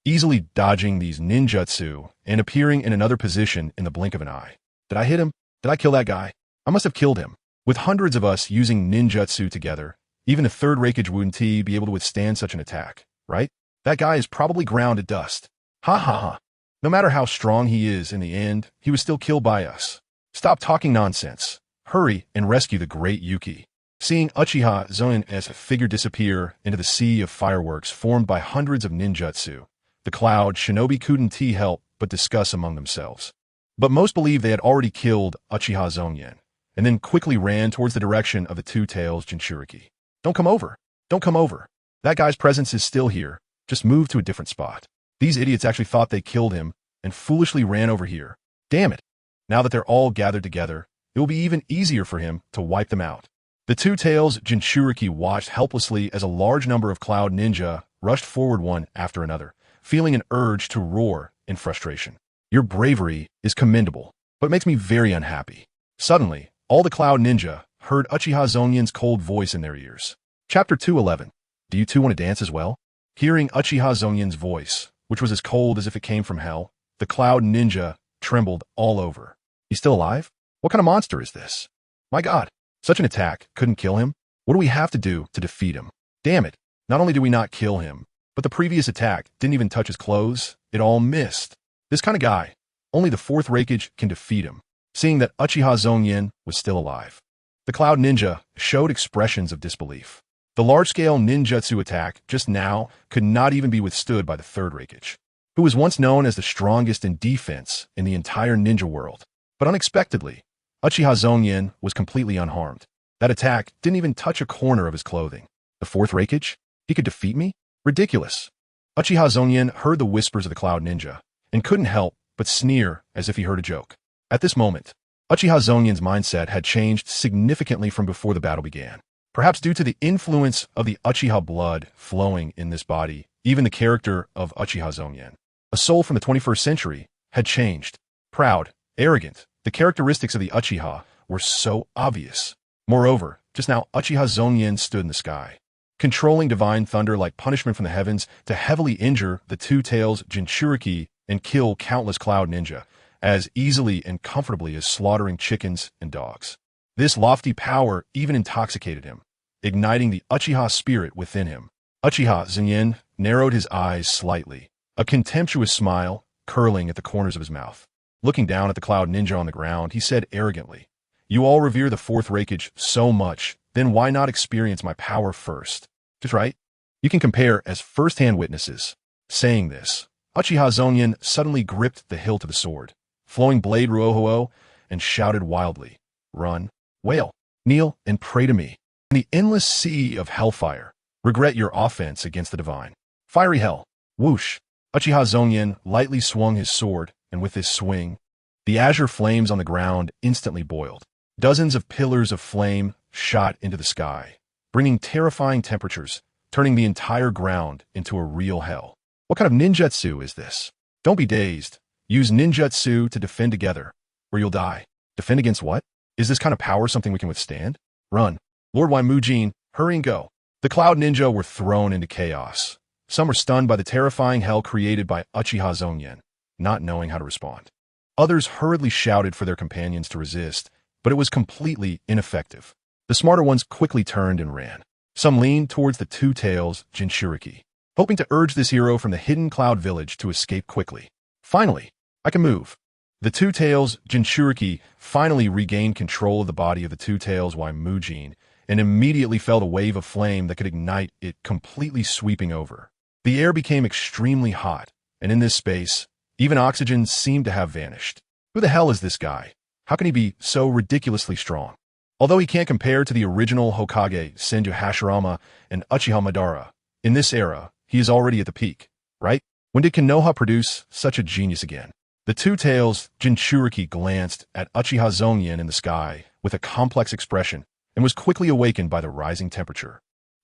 easily dodging these ninjutsu and appearing in another position in the blink of an eye. Did I hit him? Did I kill that guy? I must have killed him. With hundreds of us using ninjutsu together, even a third Reikage wouldn't be able to withstand such an attack, right? That guy is probably ground to dust. Ha ha ha. No matter how strong he is in the end, he was still killed by us. Stop talking nonsense. Hurry and rescue the great Yuki. Seeing Uchiha Zongyan's figure disappear into the sea of fireworks formed by hundreds of ninjutsu, the cloud shinobi couldn't help but discuss among themselves. But most believed they had already killed Uchiha Zongyan, and then quickly ran towards the direction of the Two Tails Jinchuriki. Don't come over. Don't come over. That guy's presence is still here. Just move to a different spot. These idiots actually thought they killed him and foolishly ran over here. Damn it. Now that they're all gathered together, it will be even easier for him to wipe them out. The Two Tails Jinchuriki watched helplessly as a large number of cloud ninja rushed forward one after another, feeling an urge to roar in frustration. Your bravery is commendable. but it makes me very unhappy. Suddenly, all the Cloud Ninja heard Uchiha Zongyan's cold voice in their ears. Chapter 211. Do you two want to dance as well? Hearing Uchiha Zongyan's voice, which was as cold as if it came from hell, the Cloud Ninja trembled all over. He's still alive? What kind of monster is this? My God, such an attack couldn't kill him? What do we have to do to defeat him? Damn it, not only do we not kill him, but the previous attack didn't even touch his clothes, it all missed. This kind of guy, only the fourth Raikage can defeat him, seeing that Uchiha Zongyan was still alive. The Cloud Ninja showed expressions of disbelief. The large-scale ninjutsu attack just now could not even be withstood by the third Raikage, who was once known as the strongest in defense in the entire ninja world. But unexpectedly, Uchiha Zongyan was completely unharmed. That attack didn't even touch a corner of his clothing. The fourth Raikage? He could defeat me? Ridiculous. Uchiha Zongyan heard the whispers of the Cloud Ninja and couldn't help but sneer as if he heard a joke. At this moment, Uchiha Zongyan's mindset had changed significantly from before the battle began. Perhaps due to the influence of the Uchiha blood flowing in this body, even the character of Uchiha Zongyan, a soul from the 21st century, had changed. Proud, arrogant, the characteristics of the Uchiha were so obvious. Moreover, just now Uchiha Zongyan stood in the sky, controlling divine thunder like punishment from the heavens to heavily injure the Two Tails Jinchuriki and kill countless Cloud Ninja as easily and comfortably as slaughtering chickens and dogs. This lofty power even intoxicated him, igniting the Uchiha spirit within him. Uchiha Zongyan narrowed his eyes slightly, a contemptuous smile curling at the corners of his mouth. Looking down at the Cloud Ninja on the ground, he said arrogantly, "You all revere the fourth Raikage so much, then why not experience my power first? Just right? You can compare as first-hand witnesses." Saying this, Uchiha Zongyan suddenly gripped the hilt of the sword, flowing blade Ruoho, and shouted wildly, "Run, wail, kneel, and pray to me. In the endless sea of hellfire, regret your offense against the divine. Fiery hell." Whoosh! Uchiha Zongyan lightly swung his sword, and with this swing, the azure flames on the ground instantly boiled. Dozens of pillars of flame shot into the sky, bringing terrifying temperatures, turning the entire ground into a real hell. What kind of ninjutsu is this? Don't be dazed. Use ninjutsu to defend together, or you'll die. Defend against what? Is this kind of power something we can withstand? Run. Lord Waimujin, hurry and go. The Cloud Ninja were thrown into chaos. Some were stunned by the terrifying hell created by Uchiha Zongyan, not knowing how to respond. Others hurriedly shouted for their companions to resist, but it was completely ineffective. The smarter ones quickly turned and ran. Some leaned towards the Two Tails Jinchuriki, hoping to urge this hero from the hidden cloud village to escape quickly. Finally, I can move. The Two Tails Jinchuriki finally regained control of the body of the Two Tails Waimujin and immediately felt a wave of flame that could ignite it, completely sweeping over. The air became extremely hot, and in this space, even oxygen seemed to have vanished. Who the hell is this guy? How can he be so ridiculously strong? Although he can't compare to the original Hokage Senju Hashirama and Uchiha Madara, in this era, he is already at the peak, right? When did Konoha produce such a genius again? The Two Tails Jinchuriki glanced at Uchiha Zongyan in the sky with a complex expression and was quickly awakened by the rising temperature.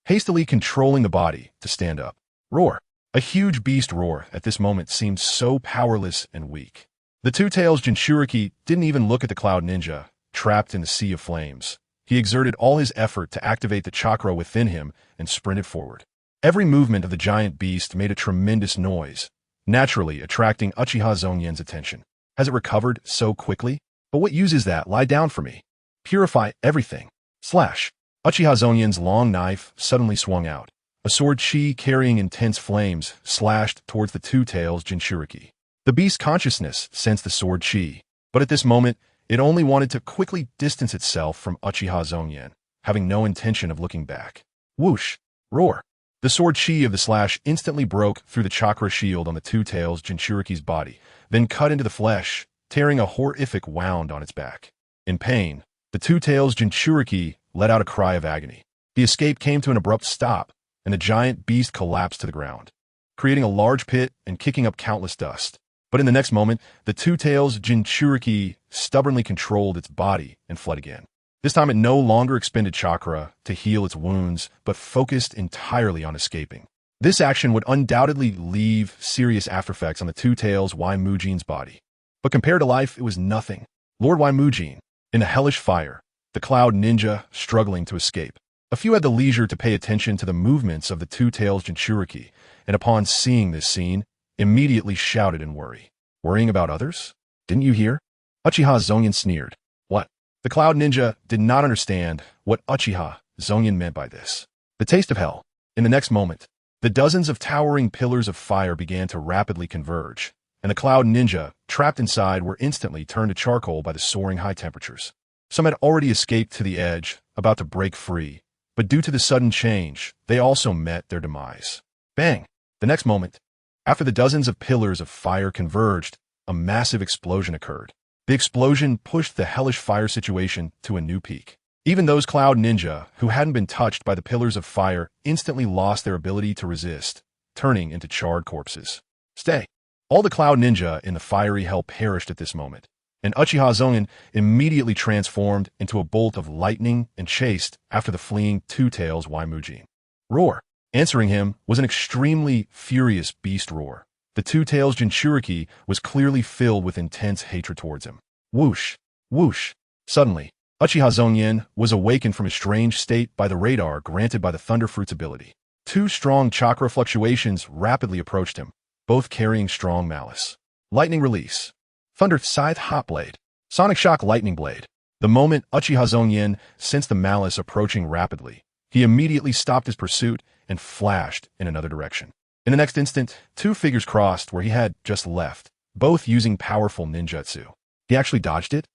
Hastily controlling the body to stand up. Roar! A huge beast roar at this moment seemed so powerless and weak. The Two Tails Jinchuriki didn't even look at the Cloud Ninja, trapped in the sea of flames. He exerted all his effort to activate the chakra within him and sprinted forward. Every movement of the giant beast made a tremendous noise, naturally attracting Uchiha Zongyan's attention. Has it recovered so quickly? But what use is that? Lie down for me. Purify everything. Slash. Uchiha Zongyan's long knife suddenly swung out. A sword chi carrying intense flames slashed towards the Two Tails Jinchuriki. The beast's consciousness sensed the sword chi, but at this moment, it only wanted to quickly distance itself from Uchiha Zongyan, having no intention of looking back. Whoosh! Roar! The sword chi of the slash instantly broke through the chakra shield on the Two Tails Jinchuriki's body, then cut into the flesh, tearing a horrific wound on its back. In pain, the Two Tails Jinchuriki let out a cry of agony. The escape came to an abrupt stop, and the giant beast collapsed to the ground, creating a large pit and kicking up countless dust. But in the next moment, the Two Tails Jinchuriki stubbornly controlled its body and fled again. This time it no longer expended chakra to heal its wounds, but focused entirely on escaping. This action would undoubtedly leave serious aftereffects on the Two Tails Waimujin's body. But compared to life, it was nothing. Lord Waimujin, in the hellish fire, the Cloud Ninja struggling to escape. A few had the leisure to pay attention to the movements of the two-tailed Jinchuriki, and upon seeing this scene, immediately shouted in worry. Worrying about others? Didn't you hear? Uchiha Zongyan sneered. What? The Cloud Ninja did not understand what Uchiha Zongyan meant by this. The taste of hell. In the next moment, the dozens of towering pillars of fire began to rapidly converge, and the Cloud Ninja, trapped inside, were instantly turned to charcoal by the soaring high temperatures. Some had already escaped to the edge, about to break free, but due to the sudden change, they also met their demise. Bang! The next moment, after the dozens of pillars of fire converged, a massive explosion occurred. The explosion pushed the hellish fire situation to a new peak. Even those Cloud Ninja, who hadn't been touched by the pillars of fire, instantly lost their ability to resist, turning into charred corpses. Stay! All the Cloud Ninja in the fiery hell perished at this moment, and Uchiha Zongyan immediately transformed into a bolt of lightning and chased after the fleeing two-tails Waimujin. Roar! Answering him was an extremely furious beast roar. The two-tails Jinchuriki was clearly filled with intense hatred towards him. Whoosh! Whoosh! Suddenly, Uchiha Zongyan was awakened from his strange state by the radar granted by the Thunderfruit's ability. Two strong chakra fluctuations rapidly approached him, both carrying strong malice. Lightning release. Thunder Scythe Hot Blade. Sonic Shock Lightning Blade. The moment Uchiha Zongyan sensed the malice approaching rapidly, he immediately stopped his pursuit and flashed in another direction. In the next instant, two figures crossed where he had just left, both using powerful ninjutsu. He actually dodged it?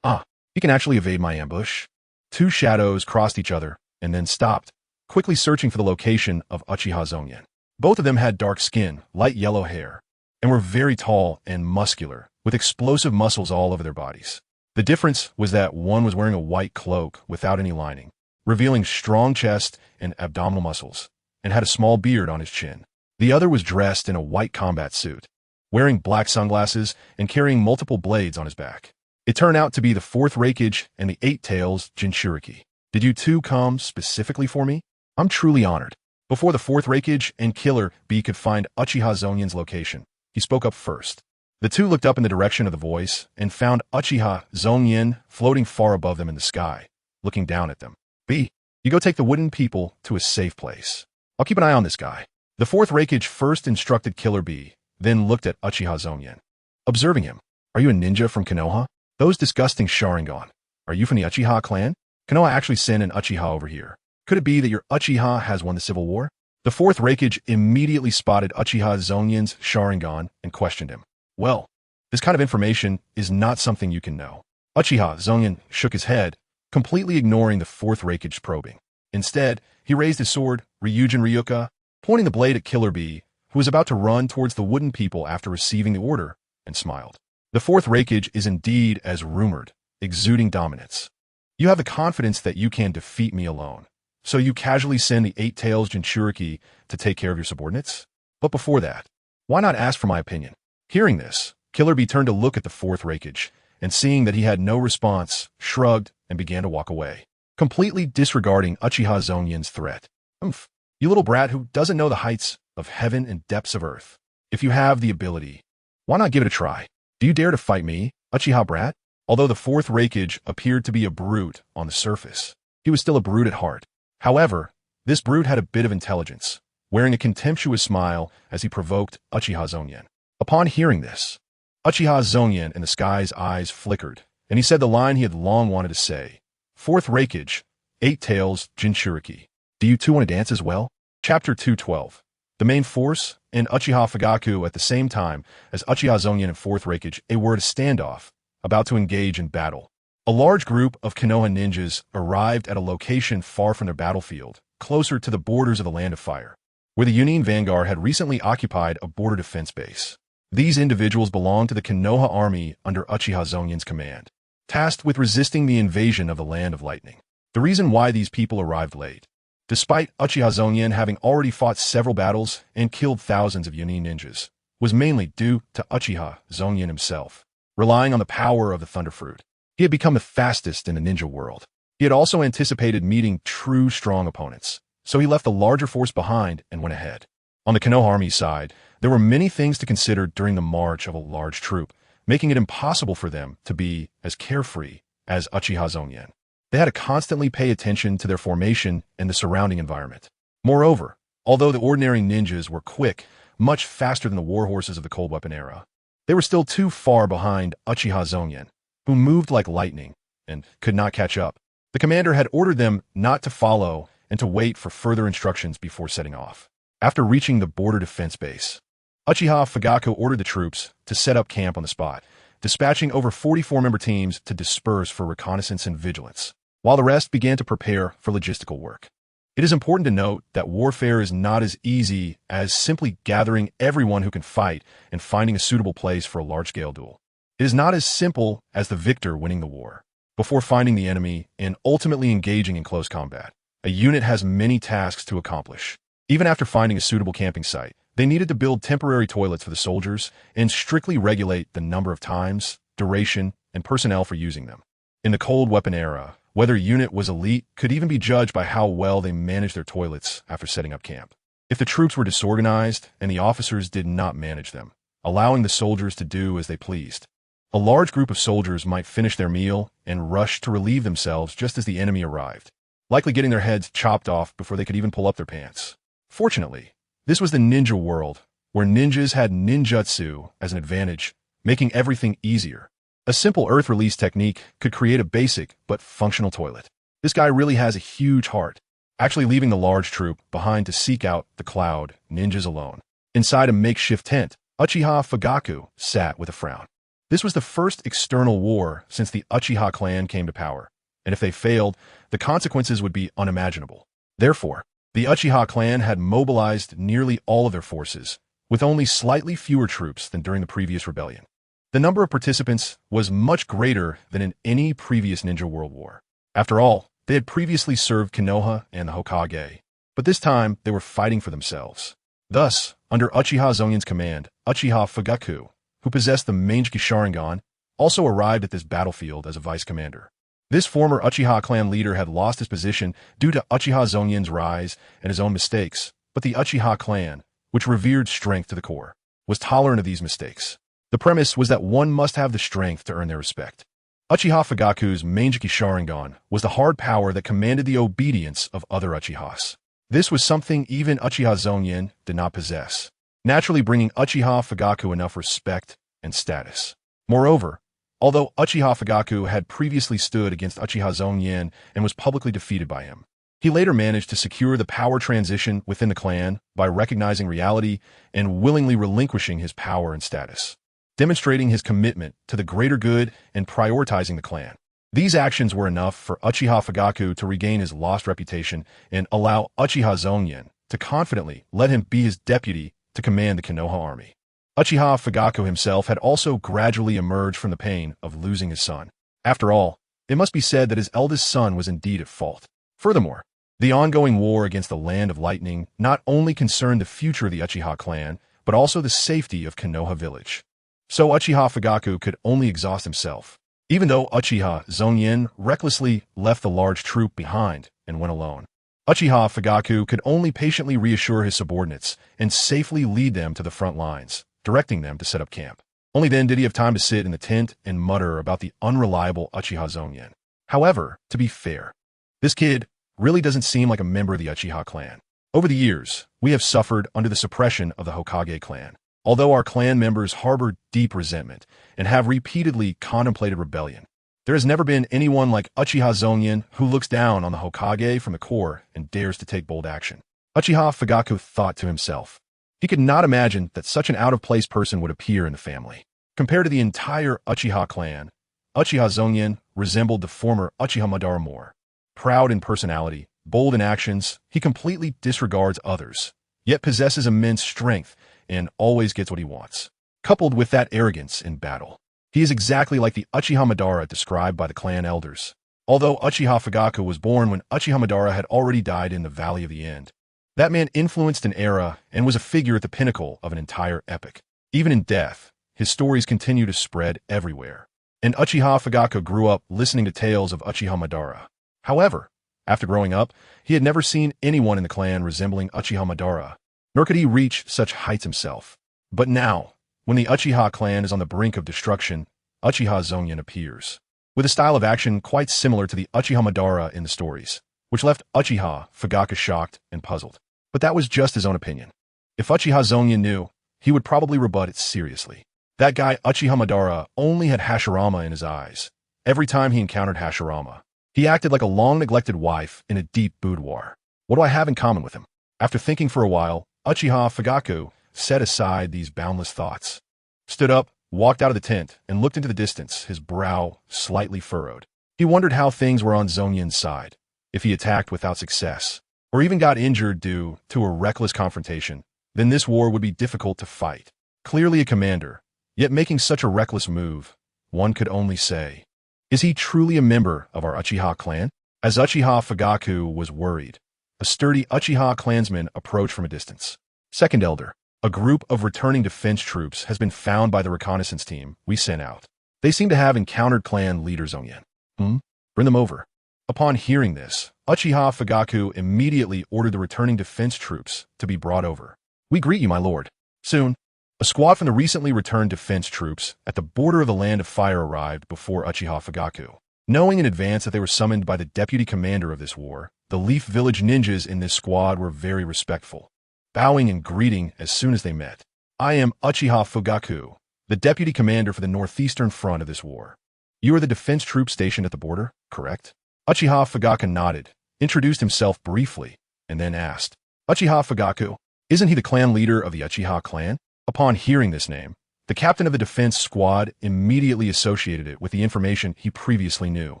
He can actually evade my ambush. Two shadows crossed each other and then stopped, quickly searching for the location of Uchiha Zongyan. Both of them had dark skin, light yellow hair, and were very tall and muscular, with explosive muscles all over their bodies. The difference was that one was wearing a white cloak without any lining, revealing strong chest and abdominal muscles, and had a small beard on his chin. The other was dressed in a white combat suit, wearing black sunglasses and carrying multiple blades on his back. It turned out to be the fourth Raikage and the eight-tails Jinchuriki. Did you two come specifically for me? I'm truly honored. Before the fourth Raikage and Killer Bee could find Uchiha Zongyan's location, he spoke up first. The two looked up in the direction of the voice and found Uchiha Zongyan floating far above them in the sky, looking down at them. B, you go take the wooden people to a safe place. I'll keep an eye on this guy. The fourth Raikage first instructed Killer Bee, then looked at Uchiha Zongyan. Observing him, are you a ninja from Konoha? Those disgusting Sharingan. Are you from the Uchiha clan? Konoha actually sent an Uchiha over here. Could it be that your Uchiha has won the civil war? The fourth Raikage immediately spotted Uchiha Zongyan's Sharingan and questioned him. Well, this kind of information is not something you can know. Uchiha Zongyan shook his head, completely ignoring the fourth Raikage's probing. Instead, he raised his sword, Ryujin Ryuka, pointing the blade at Killer Bee, who was about to run towards the wooden people after receiving the order, and smiled. The fourth Raikage is indeed as rumored, exuding dominance. You have the confidence that you can defeat me alone, so you casually send the eight-tails Jinchuriki to take care of your subordinates? But before that, why not ask for my opinion? Hearing this, Killer Bee turned to look at the fourth Raikage, and seeing that he had no response, shrugged and began to walk away, completely disregarding Uchiha Zongyan's threat. You little brat who doesn't know the heights of heaven and depths of earth. If you have the ability, why not give it a try? Do you dare to fight me, Uchiha brat? Although the fourth Raikage appeared to be a brute on the surface, he was still a brute at heart. However, this brute had a bit of intelligence, wearing a contemptuous smile as he provoked Uchiha Zongyan. Upon hearing this, Uchiha Zongyan in the sky's eyes flickered, and he said the line he had long wanted to say. Fourth Raikage, eight-tails Jinchuriki. Do you two want to dance as well? Chapter 212. The main force and Uchiha Fugaku at the same time as Uchiha Zongyan and fourth Raikage were at a standoff, about to engage in battle. A large group of Konoha ninjas arrived at a location far from their battlefield, closer to the borders of the Land of Fire, where the Yunin Vanguard had recently occupied a border defense base. These individuals belonged to the Konoha army under Uchiha Zongyan's command, tasked with resisting the invasion of the Land of Lightning. The reason why these people arrived late, despite Uchiha Zongyan having already fought several battles and killed thousands of Yunin ninjas, was mainly due to Uchiha Zongyan himself, relying on the power of the Thunderfruit. He had become the fastest in the ninja world. He had also anticipated meeting true strong opponents, so he left the larger force behind and went ahead. On the Konoha army side, there were many things to consider during the march of a large troop, making it impossible for them to be as carefree as Uchiha Zongyan. They had to constantly pay attention to their formation and the surrounding environment. Moreover, although the ordinary ninjas were quick, much faster than the warhorses of the cold weapon era, they were still too far behind Uchiha Zongyan, who moved like lightning and could not catch up. The commander had ordered them not to follow and to wait for further instructions before setting off. After reaching the border defense base, Uchiha Fugaku ordered the troops to set up camp on the spot, dispatching over 44-member teams to disperse for reconnaissance and vigilance, while the rest began to prepare for logistical work. It is important to note that warfare is not as easy as simply gathering everyone who can fight and finding a suitable place for a large-scale duel. It is not as simple as the victor winning the war. Before finding the enemy and ultimately engaging in close combat, a unit has many tasks to accomplish. Even after finding a suitable camping site, they needed to build temporary toilets for the soldiers and strictly regulate the number of times, duration, and personnel for using them. In the cold weapon era, whether a unit was elite could even be judged by how well they managed their toilets after setting up camp. If the troops were disorganized and the officers did not manage them, allowing the soldiers to do as they pleased, a large group of soldiers might finish their meal and rush to relieve themselves just as the enemy arrived, likely getting their heads chopped off before they could even pull up their pants. Fortunately, this was the ninja world, where ninjas had ninjutsu as an advantage, making everything easier. A simple earth release technique could create a basic but functional toilet. This guy really has a huge heart, actually leaving the large troop behind to seek out the cloud ninjas alone. Inside a makeshift tent, Uchiha Fugaku sat with a frown. This was the first external war since the Uchiha clan came to power, and if they failed, the consequences would be unimaginable. Therefore, the Uchiha clan had mobilized nearly all of their forces, with only slightly fewer troops than during the previous rebellion. The number of participants was much greater than in any previous ninja world war. After all, they had previously served Konoha and the Hokage, but this time they were fighting for themselves. Thus, under Uchiha Zongyan's command, Uchiha Fugaku, who possessed the Mangekyou Sharingan, also arrived at this battlefield as a vice commander. This former Uchiha clan leader had lost his position due to Uchiha Zongyan's rise and his own mistakes, but the Uchiha clan, which revered strength to the core, was tolerant of these mistakes. The premise was that one must have the strength to earn their respect. Uchiha Fugaku's Mangekyou Sharingan was the hard power that commanded the obedience of other Uchihas. This was something even Uchiha Zongyan did not possess, naturally bringing Uchiha Fugaku enough respect and status. Moreover, although Uchiha Fugaku had previously stood against Uchiha Zongyan and was publicly defeated by him, he later managed to secure the power transition within the clan by recognizing reality and willingly relinquishing his power and status, demonstrating his commitment to the greater good and prioritizing the clan. These actions were enough for Uchiha Fugaku to regain his lost reputation and allow Uchiha Zongyan to confidently let him be his deputy to command the Konoha army. Uchiha Fugaku himself had also gradually emerged from the pain of losing his son. After all, it must be said that his eldest son was indeed at fault. Furthermore, the ongoing war against the Land of Lightning not only concerned the future of the Uchiha clan, but also the safety of Konoha village. So Uchiha Fugaku could only exhaust himself, even though Uchiha Zongyan recklessly left the large troop behind and went alone. Uchiha Fugaku could only patiently reassure his subordinates and safely lead them to the front lines, directing them to set up camp. Only then did he have time to sit in the tent and mutter about the unreliable Uchiha Zongyan. However, to be fair, this kid really doesn't seem like a member of the Uchiha clan. Over the years, we have suffered under the suppression of the Hokage clan. Although our clan members harbor deep resentment and have repeatedly contemplated rebellion, there has never been anyone like Uchiha Zongyan who looks down on the Hokage from the core and dares to take bold action. Uchiha Fugaku thought to himself. He could not imagine that such an out-of-place person would appear in the family. Compared to the entire Uchiha clan, Uchiha Zongyan resembled the former Uchiha Madara more. Proud in personality, bold in actions, he completely disregards others, yet possesses immense strength and always gets what he wants. Coupled with that arrogance in battle, he is exactly like the Uchiha Madara described by the clan elders. Although Uchiha Fugaku was born when Uchiha Madara had already died in the Valley of the End, that man influenced an era and was a figure at the pinnacle of an entire epic. Even in death, his stories continue to spread everywhere. And Uchiha Fugaku grew up listening to tales of Uchiha Madara. However, after growing up, he had never seen anyone in the clan resembling Uchiha Madara, nor could he reach such heights himself. But now, When the Uchiha clan is on the brink of destruction, Uchiha Zongyan appears, with a style of action quite similar to the Uchiha Madara in the stories, which left Uchiha Fugaka shocked and puzzled. But that was just his own opinion. If Uchiha Zongyan knew, he would probably rebut it seriously. That guy Uchiha Madara only had Hashirama in his eyes. Every time he encountered Hashirama, he acted like a long-neglected wife in a deep boudoir. What do I have in common with him? After thinking for a while, Uchiha Fugaku set aside these boundless thoughts, stood up, walked out of the tent, and looked into the distance, his brow slightly furrowed. He wondered how things were on Zongyan's side, if he attacked without success, or even got injured due to a reckless confrontation. Then this war would be difficult to fight. Clearly a commander, yet making such a reckless move, one could only say, is he truly a member of our Uchiha clan? As Uchiha Fugaku was worried, a sturdy Uchiha clansman approached from a distance. Second Elder, a group of returning defense troops has been found by the reconnaissance team we sent out. They seem to have encountered clan leader Zongyan. Bring them over. Upon hearing this, Uchiha Fugaku immediately ordered the returning defense troops to be brought over. We greet you, my lord. Soon, a squad from the recently returned defense troops at the border of the Land of Fire arrived before Uchiha Fugaku. Knowing in advance that they were summoned by the deputy commander of this war, the Leaf Village ninjas in this squad were very respectful, bowing and greeting as soon as they met. I am Uchiha Fugaku, the deputy commander for the northeastern front of this war. You are the defense troop stationed at the border, correct? Uchiha Fugaku nodded, introduced himself briefly, and then asked, Uchiha Fugaku, isn't he the clan leader of the Uchiha clan? Upon hearing this name, the captain of the defense squad immediately associated it with the information he previously knew.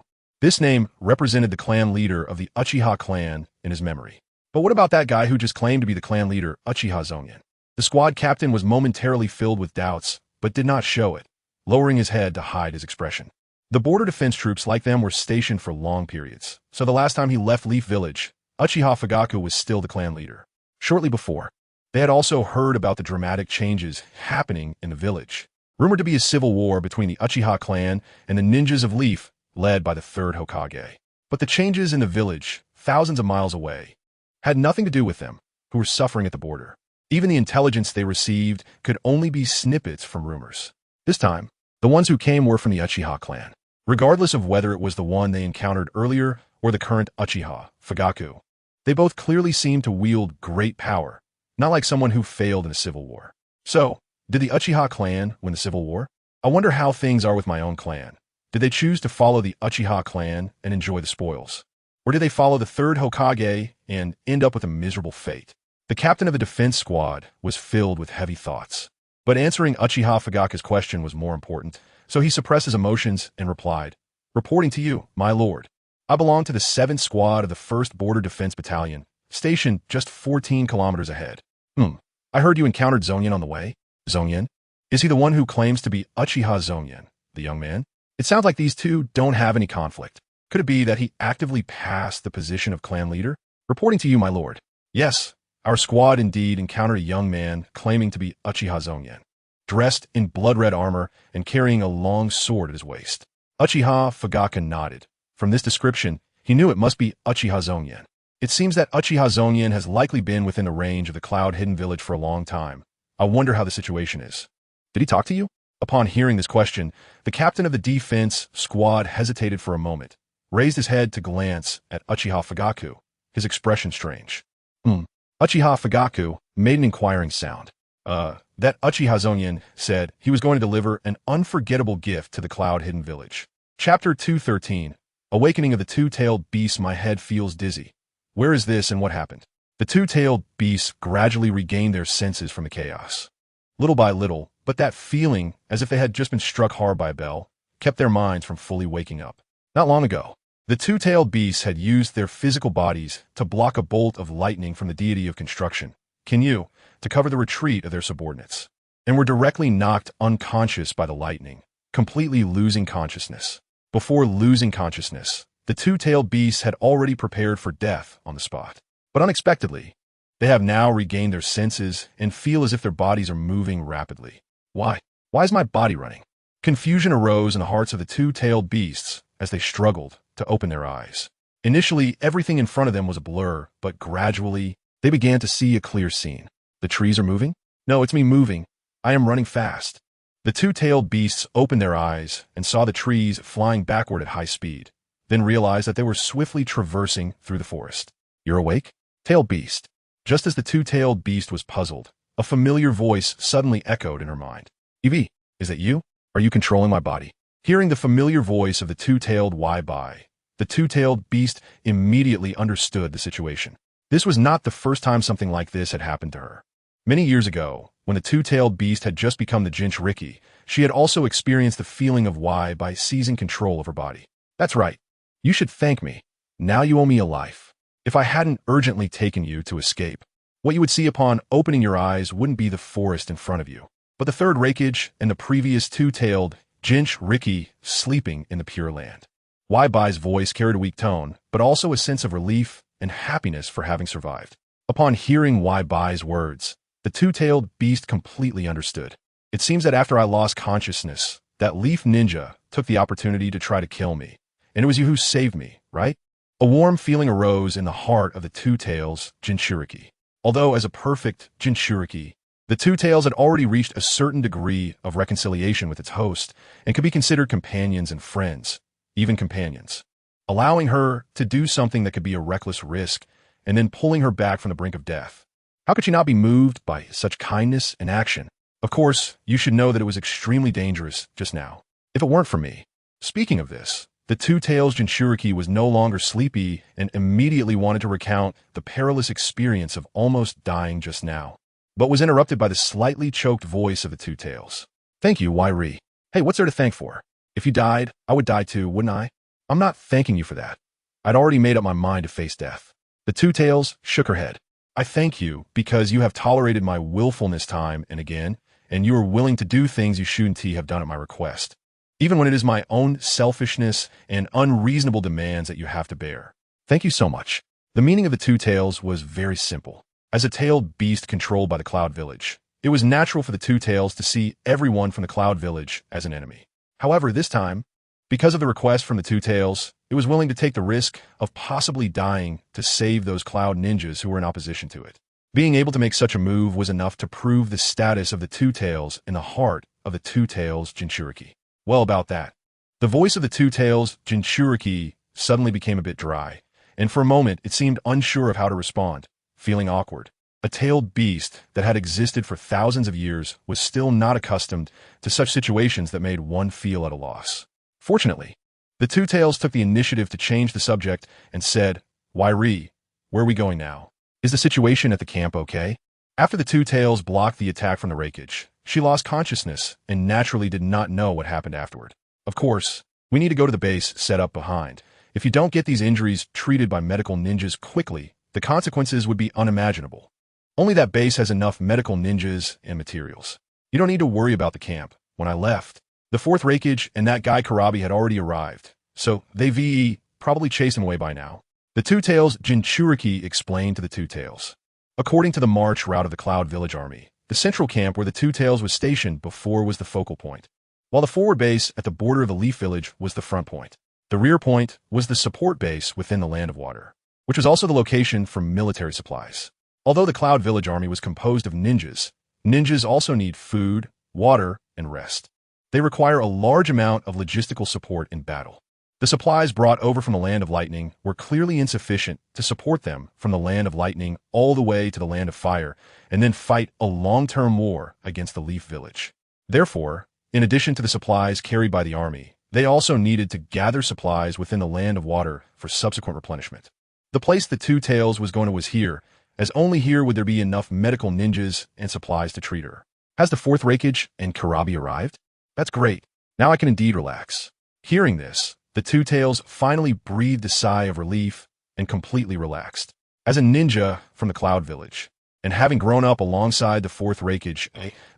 This name represented the clan leader of the Uchiha clan in his memory. But what about that guy who just claimed to be the clan leader, Uchiha Zongyan? The squad captain was momentarily filled with doubts, but did not show it, lowering his head to hide his expression. The border defense troops like them were stationed for long periods, so the last time he left Leaf Village, Uchiha Fugaku was still the clan leader. Shortly before, they had also heard about the dramatic changes happening in the village, rumored to be a civil war between the Uchiha clan and the ninjas of Leaf, led by the third Hokage. But the changes in the village, thousands of miles away, had nothing to do with them, who were suffering at the border. Even the intelligence they received could only be snippets from rumors. This time, the ones who came were from the Uchiha clan. Regardless of whether it was the one they encountered earlier or the current Uchiha, Fugaku, they both clearly seemed to wield great power, not like someone who failed in a civil war. So, did the Uchiha clan win the civil war? I wonder how things are with my own clan. Did they choose to follow the Uchiha clan and enjoy the spoils? Or did they follow the third Hokage and end up with a miserable fate? The captain of the defense squad was filled with heavy thoughts. But answering Uchiha Fugaku's question was more important, so he suppressed his emotions and replied, Reporting to you, my lord. I belong to the 7th Squad of the 1st Border Defense Battalion, stationed just 14 kilometers ahead. I heard you encountered Zongyan on the way. Zongyan? Is he the one who claims to be Uchiha Zongyan, the young man? It sounds like these two don't have any conflict. Could it be that he actively passed the position of clan leader? Reporting to you, my lord. Yes, our squad indeed encountered a young man claiming to be Uchiha Zongyan, dressed in blood-red armor and carrying a long sword at his waist. Uchiha Fugaku nodded. From this description, he knew it must be Uchiha Zongyan. It seems that Uchiha Zongyan has likely been within the range of the Cloud-Hidden Village for a long time. I wonder how the situation is. Did he talk to you? Upon hearing this question, the captain of the defense squad hesitated for a moment, raised his head to glance at Uchiha Fugaku, his expression strange. Uchiha Fugaku made an inquiring sound. That Uchiha Zongyan said he was going to deliver an unforgettable gift to the Cloud-Hidden Village. Chapter 213, Awakening of the Two-Tailed Beast. My head feels dizzy. Where is this and what happened? The two-tailed beasts gradually regained their senses from the chaos. Little by little, but that feeling, as if they had just been struck hard by a bell, kept their minds from fully waking up. Not long ago, the two-tailed beasts had used their physical bodies to block a bolt of lightning from the deity of construction, Kinyu, to cover the retreat of their subordinates, and were directly knocked unconscious by the lightning, completely losing consciousness. Before losing consciousness, the two-tailed beasts had already prepared for death on the spot. But unexpectedly, they have now regained their senses and feel as if their bodies are moving rapidly. Why? Why is my body running? Confusion arose in the hearts of the two-tailed beasts as they struggled to open their eyes. Initially, everything in front of them was a blur, but gradually, they began to see a clear scene. The trees are moving? No, it's me moving. I am running fast. The two-tailed beasts opened their eyes and saw the trees flying backward at high speed, then realized that they were swiftly traversing through the forest. You're awake? Tailed beast. Just as the two-tailed beast was puzzled, a familiar voice suddenly echoed in her mind. Evie, is that you? Are you controlling my body? Hearing the familiar voice of the two-tailed Why-Bai, the two-tailed beast immediately understood the situation. This was not the first time something like this had happened to her. Many years ago, when the two-tailed beast had just become the Jinchuriki, she had also experienced the feeling of why by seizing control of her body. That's right. You should thank me. Now you owe me a life. If I hadn't urgently taken you to escape, what you would see upon opening your eyes wouldn't be the forest in front of you, but the third Raikage and the previous two-tailed Jinchuriki sleeping in the Pure Land. Why-Bai's voice carried a weak tone, but also a sense of relief and happiness for having survived. Upon hearing Why-Bai's words, the two-tailed beast completely understood. It seems that after I lost consciousness, that leaf ninja took the opportunity to try to kill me, and it was you who saved me, right? A warm feeling arose in the heart of the two-tails Jinchuriki. Although as a perfect Jinchuriki, the two tails had already reached a certain degree of reconciliation with its host and could be considered companions and friends, even companions, allowing her to do something that could be a reckless risk and then pulling her back from the brink of death. How could she not be moved by such kindness and action? Of course, you should know that it was extremely dangerous just now. If it weren't for me. Speaking of this, the two-tails Jinchuriki was no longer sleepy and immediately wanted to recount the perilous experience of almost dying just now, but was interrupted by the slightly choked voice of the two-tails. Thank you, Wairi. Hey, what's there to thank for? If you died, I would die too, wouldn't I? I'm not thanking you for that. I'd already made up my mind to face death. The two-tails shook her head. I thank you because you have tolerated my willfulness time and again, and you are willing to do things you shouldn't have done at my request, even when it is my own selfishness and unreasonable demands that you have to bear. Thank you so much. The meaning of the two tails was very simple. As a tailed beast controlled by the Cloud Village, it was natural for the two tails to see everyone from the Cloud Village as an enemy. However, this time, because of the request from the two tails, it was willing to take the risk of possibly dying to save those cloud ninjas who were in opposition to it. Being able to make such a move was enough to prove the status of the two tails in the heart of the two tails Jinchuriki. Well, about that. The voice of the two tails Jinchuriki suddenly became a bit dry, and for a moment it seemed unsure of how to respond, feeling awkward. A tailed beast that had existed for thousands of years was still not accustomed to such situations that made one feel at a loss. Fortunately, the two tails took the initiative to change the subject and said, Wairi, where are we going now? Is the situation at the camp okay? After the two tails blocked the attack from the Raikage, she lost consciousness and naturally did not know what happened afterward. Of course, we need to go to the base set up behind. If you don't get these injuries treated by medical ninjas quickly, the consequences would be unimaginable. Only that base has enough medical ninjas and materials. You don't need to worry about the camp. When I left, the fourth Raikage and that guy Karabi had already arrived, so they probably chased him away by now. The two tails Jinchuriki explained to the two tails. According to the march route of the Cloud Village Army, the central camp where the two tails was stationed before was the focal point, while the forward base at the border of the Leaf Village was the front point. The rear point was the support base within the Land of Water, which was also the location for military supplies. Although the Cloud Village Army was composed of ninjas, ninjas also need food, water, and rest. They require a large amount of logistical support in battle. The supplies brought over from the Land of Lightning were clearly insufficient to support them from the Land of Lightning all the way to the Land of Fire and then fight a long-term war against the Leaf Village. Therefore, in addition to the supplies carried by the army, they also needed to gather supplies within the Land of Water for subsequent replenishment. The place the two tails was going to was here, as only here would there be enough medical ninjas and supplies to treat her. Has the fourth Raikage and Karabi arrived? That's great. Now I can indeed relax. Hearing this, the two tails finally breathed a sigh of relief and completely relaxed. As a ninja from the Cloud Village, and having grown up alongside the fourth Raikage,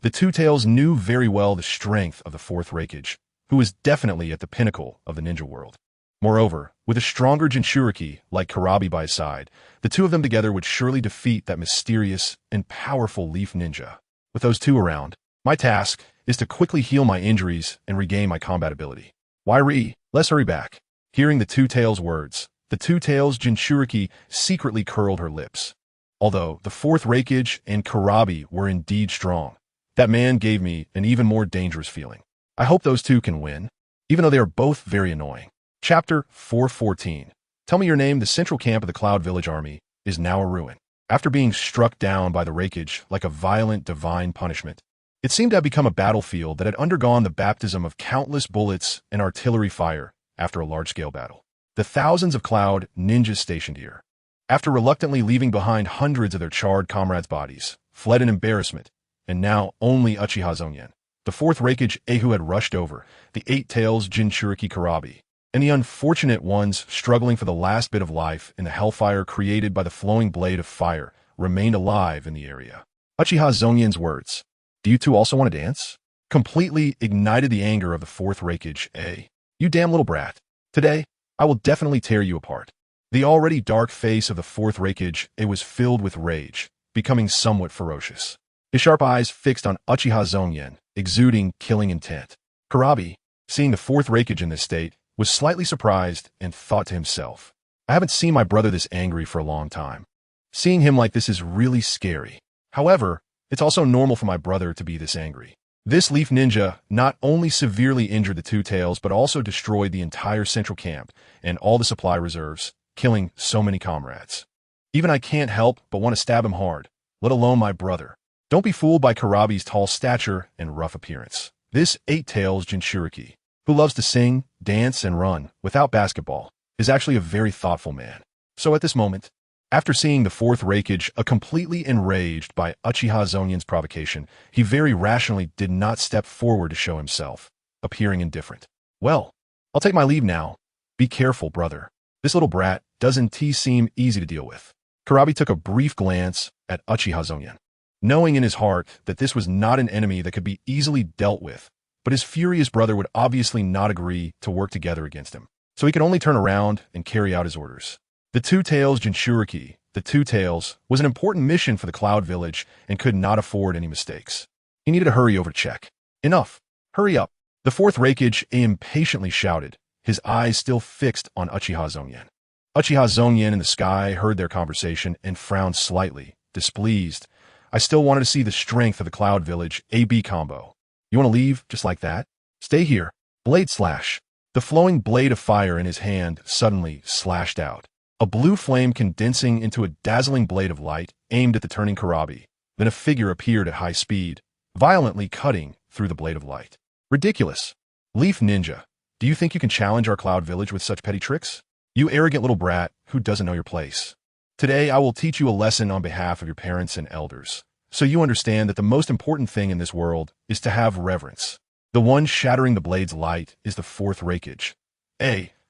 the two tails knew very well the strength of the fourth Raikage, who was definitely at the pinnacle of the ninja world. Moreover, with a stronger Jinchuriki like Karabi by his side, the two of them together would surely defeat that mysterious and powerful leaf ninja. With those two around, my task is to quickly heal my injuries and regain my combat ability. Wairi, let's hurry back. Hearing the two tails' words, the two tails Jinchuriki secretly curled her lips. Although the fourth Raikage and Karabi were indeed strong, That man gave me an even more dangerous feeling. I hope those two can win, even though they are both very annoying. Chapter 414. Tell me your name. The central camp of the Cloud Village army is now a ruin. After being struck down by the Raikage like a violent divine punishment, it seemed to have become a battlefield that had undergone the baptism of countless bullets and artillery fire after a large-scale battle. The thousands of Cloud ninjas stationed here, after reluctantly leaving behind hundreds of their charred comrades' bodies, fled in embarrassment, and now only Uchiha Zongyan, the fourth Raikage who had rushed over, the Eight Tails Jinchuriki Karabi, and the unfortunate ones struggling for the last bit of life in the hellfire created by the flowing blade of fire, remained alive in the area. Uchiha Zongyan's words, "Do you two also want to dance?" completely ignited the anger of the fourth Raikage. You damn little brat. Today, I will definitely tear you apart. The already dark face of the fourth Raikage was filled with rage, becoming somewhat ferocious. His sharp eyes fixed on Uchiha Zongyan, exuding killing intent. Karabi, seeing the fourth Raikage in this state, was slightly surprised and thought to himself, I haven't seen my brother this angry for a long time. Seeing him like this is really scary. However, it's also normal for my brother to be this angry. This leaf ninja not only severely injured the two tails but also destroyed the entire central camp and all the supply reserves, killing so many comrades. Even I can't help but want to stab him hard, let alone my brother. Don't be fooled by Karabi's tall stature and rough appearance. This Eight Tails Jinchuriki, who loves to sing, dance, and run without basketball, is actually a very thoughtful man. So at this moment, after seeing the fourth Raikage completely enraged by Uchiha Zongyan's provocation, he very rationally did not step forward to show himself, appearing indifferent. Well, I'll take my leave now. Be careful, brother. This little brat doesn't seem easy to deal with. Karabi took a brief glance at Uchiha Zongyan, knowing in his heart that this was not an enemy that could be easily dealt with, but his furious brother would obviously not agree to work together against him, so he could only turn around and carry out his orders. The Two Tails Jinchuriki, the Two Tails, was an important mission for the Cloud Village and could not afford any mistakes. He needed to hurry over to check. Enough. Hurry up. The fourth Raikage impatiently shouted, his eyes still fixed on Uchiha Zongyan. Uchiha Zongyan in the sky heard their conversation and frowned slightly, displeased. I still wanted to see the strength of the Cloud Village AB combo. You want to leave just like that? Stay here. Blade slash. The flowing blade of fire in his hand suddenly slashed out, a blue flame condensing into a dazzling blade of light aimed at the turning Karabi. Then a figure appeared at high speed, violently cutting through the blade of light. Ridiculous. Leaf Ninja, do you think you can challenge our Cloud Village with such petty tricks? You arrogant little brat who doesn't know your place. Today I will teach you a lesson on behalf of your parents and elders, so you understand that the most important thing in this world is to have reverence. The one shattering the blade's light is the fourth Raikage,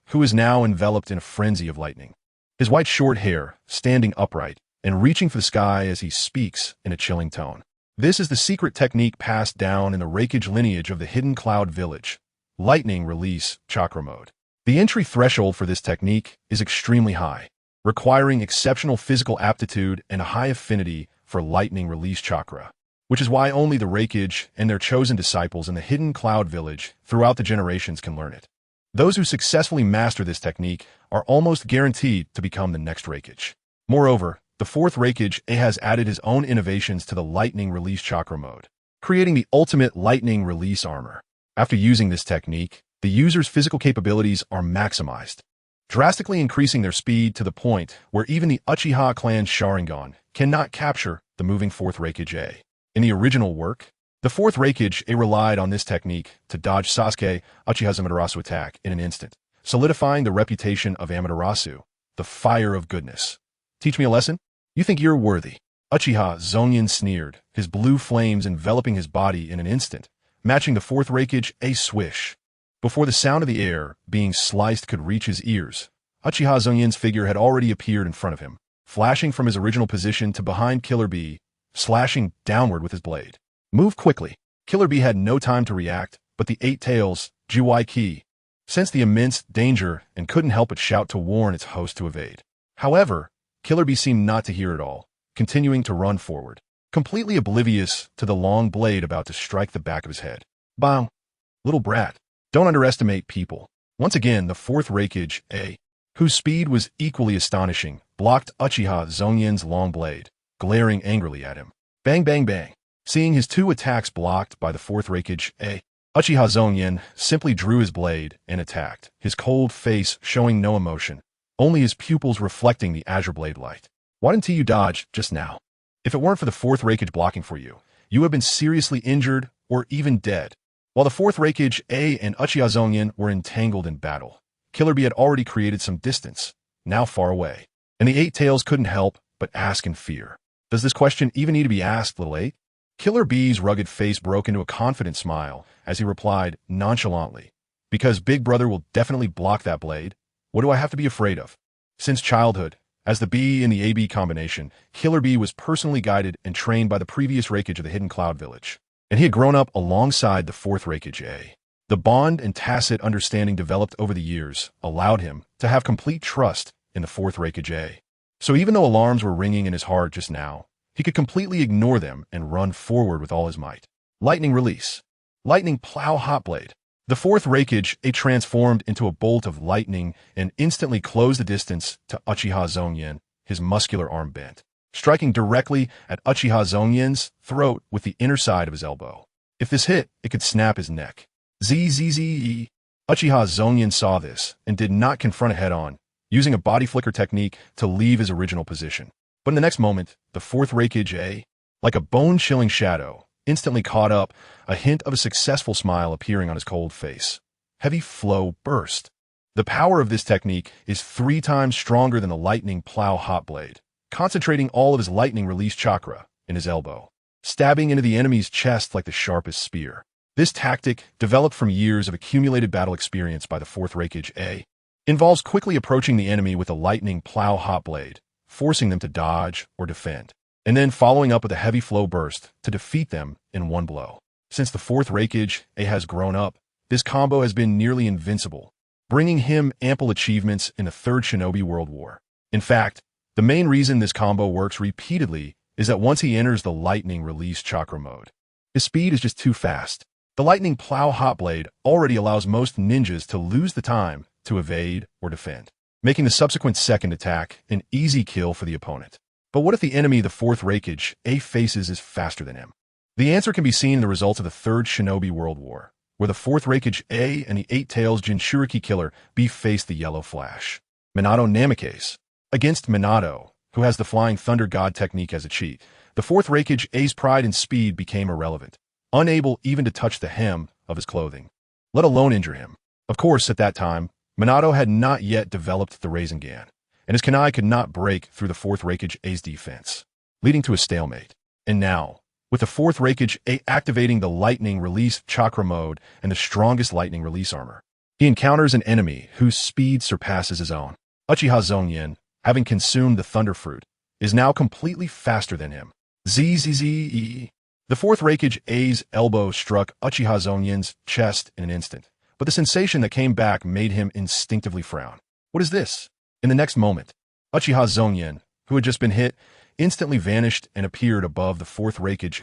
who is now enveloped in a frenzy of lightning. His white short hair standing upright and reaching for the sky as he speaks in a chilling tone. This is the secret technique passed down in the Raikage lineage of the hidden Cloud Village, Lightning Release Chakra Mode. The entry threshold for this technique is extremely high, requiring exceptional physical aptitude and a high affinity for lightning release chakra, which is why only the Raikage and their chosen disciples in the hidden Cloud Village throughout the generations can learn it. Those who successfully master this technique are almost guaranteed to become the next Raikage. Moreover, the fourth Raikage has added his own innovations to the lightning release chakra mode, creating the ultimate lightning release armor. After using this technique, the user's physical capabilities are maximized, drastically increasing their speed to the point where even the Uchiha clan's Sharingan cannot capture the moving fourth Raikage. In the original work, the fourth Raikage relied on this technique to dodge Sasuke Uchiha's Amaterasu attack in an instant, solidifying the reputation of Amaterasu, the fire of goodness. Teach me a lesson? You think you're worthy? Uchiha Zongyan sneered, his blue flames enveloping his body in an instant, matching the fourth Raikage swish. Before the sound of the air being sliced could reach his ears, Uchiha Zongyan's figure had already appeared in front of him, flashing from his original position to behind Killer Bee, slashing downward with his blade. Move quickly. Killer Bee had no time to react, but the Eight Tails, Jiwai sensed the immense danger and couldn't help but shout to warn its host to evade. However, Killer Bee seemed not to hear it all, continuing to run forward, completely oblivious to the long blade about to strike the back of his head. Bang! Little brat, don't underestimate people. Once again, the fourth Raikage, whose speed was equally astonishing, blocked Uchiha Zongyan's long blade, glaring angrily at him. Bang, bang, bang. Seeing his two attacks blocked by the fourth Reikage A, Uchiha Zongyan simply drew his blade and attacked, his cold face showing no emotion, only his pupils reflecting the azure blade light. Why didn't you dodge just now? If it weren't for the fourth Reikage blocking for you, you would have been seriously injured or even dead. While the fourth Reikage A and Uchiha Zongyan were entangled in battle, Killer Bee had already created some distance, now far away, and the Eight Tails couldn't help but ask in fear. Does this question even need to be asked, little eight? Killer Bee's rugged face broke into a confident smile as he replied nonchalantly, because Big Brother will definitely block that blade. What do I have to be afraid of? Since childhood, as the B in the AB combination, Killer Bee was personally guided and trained by the previous Reikage of the Hidden Cloud Village, and he had grown up alongside the fourth Reikage A. The bond and tacit understanding developed over the years allowed him to have complete trust in the fourth Reikage A. So even though alarms were ringing in his heart just now, he could completely ignore them and run forward with all his might. Lightning release. Lightning plow hot blade. The fourth Reikage A transformed into a bolt of lightning and instantly closed the distance to Uchiha Zongyan, his muscular arm bent, striking directly at Uchiha Zongyan's throat with the inner side of his elbow. If this hit, it could snap his neck. Zzz. Uchiha Zongyan saw this and did not confront it head-on, using a body flicker technique to leave his original position. But in the next moment, the fourth Reikage A, like a bone-chilling shadow, instantly caught up, a hint of a successful smile appearing on his cold face. Heavy flow burst. The power of this technique is 3 times stronger than the lightning plow hot blade, concentrating all of his lightning release chakra in his elbow, stabbing into the enemy's chest like the sharpest spear. This tactic, developed from years of accumulated battle experience by the fourth Reikage A, involves quickly approaching the enemy with a lightning plow hot blade, forcing them to dodge or defend, and then following up with a heavy flow burst to defeat them in one blow. Since the fourth Reikage A has grown up, this combo has been nearly invincible, bringing him ample achievements in the Third Shinobi World War. In fact, the main reason this combo works repeatedly is that once he enters the lightning release chakra mode, his speed is just too fast. The lightning plow hot blade already allows most ninjas to lose the time to evade or defend, making the subsequent second attack an easy kill for the opponent. But what if the enemy the fourth Reikage A faces is faster than him? The answer can be seen in the results of the Third Shinobi World War, where the fourth Reikage A and the Eight Tails Jinchuriki Killer B faced the Yellow Flash, Minato Namikaze. Against Minato, who has the Flying Thunder God technique as a cheat, the fourth Reikage A's pride and speed became irrelevant, unable even to touch the hem of his clothing, let alone injure him. Of course, at that time, Minato had not yet developed the Rasengan, and his kunai could not break through the fourth Reikage A's defense, leading to a stalemate. And now, with the fourth Reikage A activating the lightning release chakra mode and the strongest lightning release armor, he encounters an enemy whose speed surpasses his own. Uchiha Zongyan, having consumed the Thunder Fruit, is now completely faster than him. Zzz. The fourth Reikage A's elbow struck Uchiha Zongyan's chest in an instant, but the sensation that came back made him instinctively frown. What is this? In the next moment, Uchiha Zongyan, who had just been hit, instantly vanished and appeared above the fourth Reikage.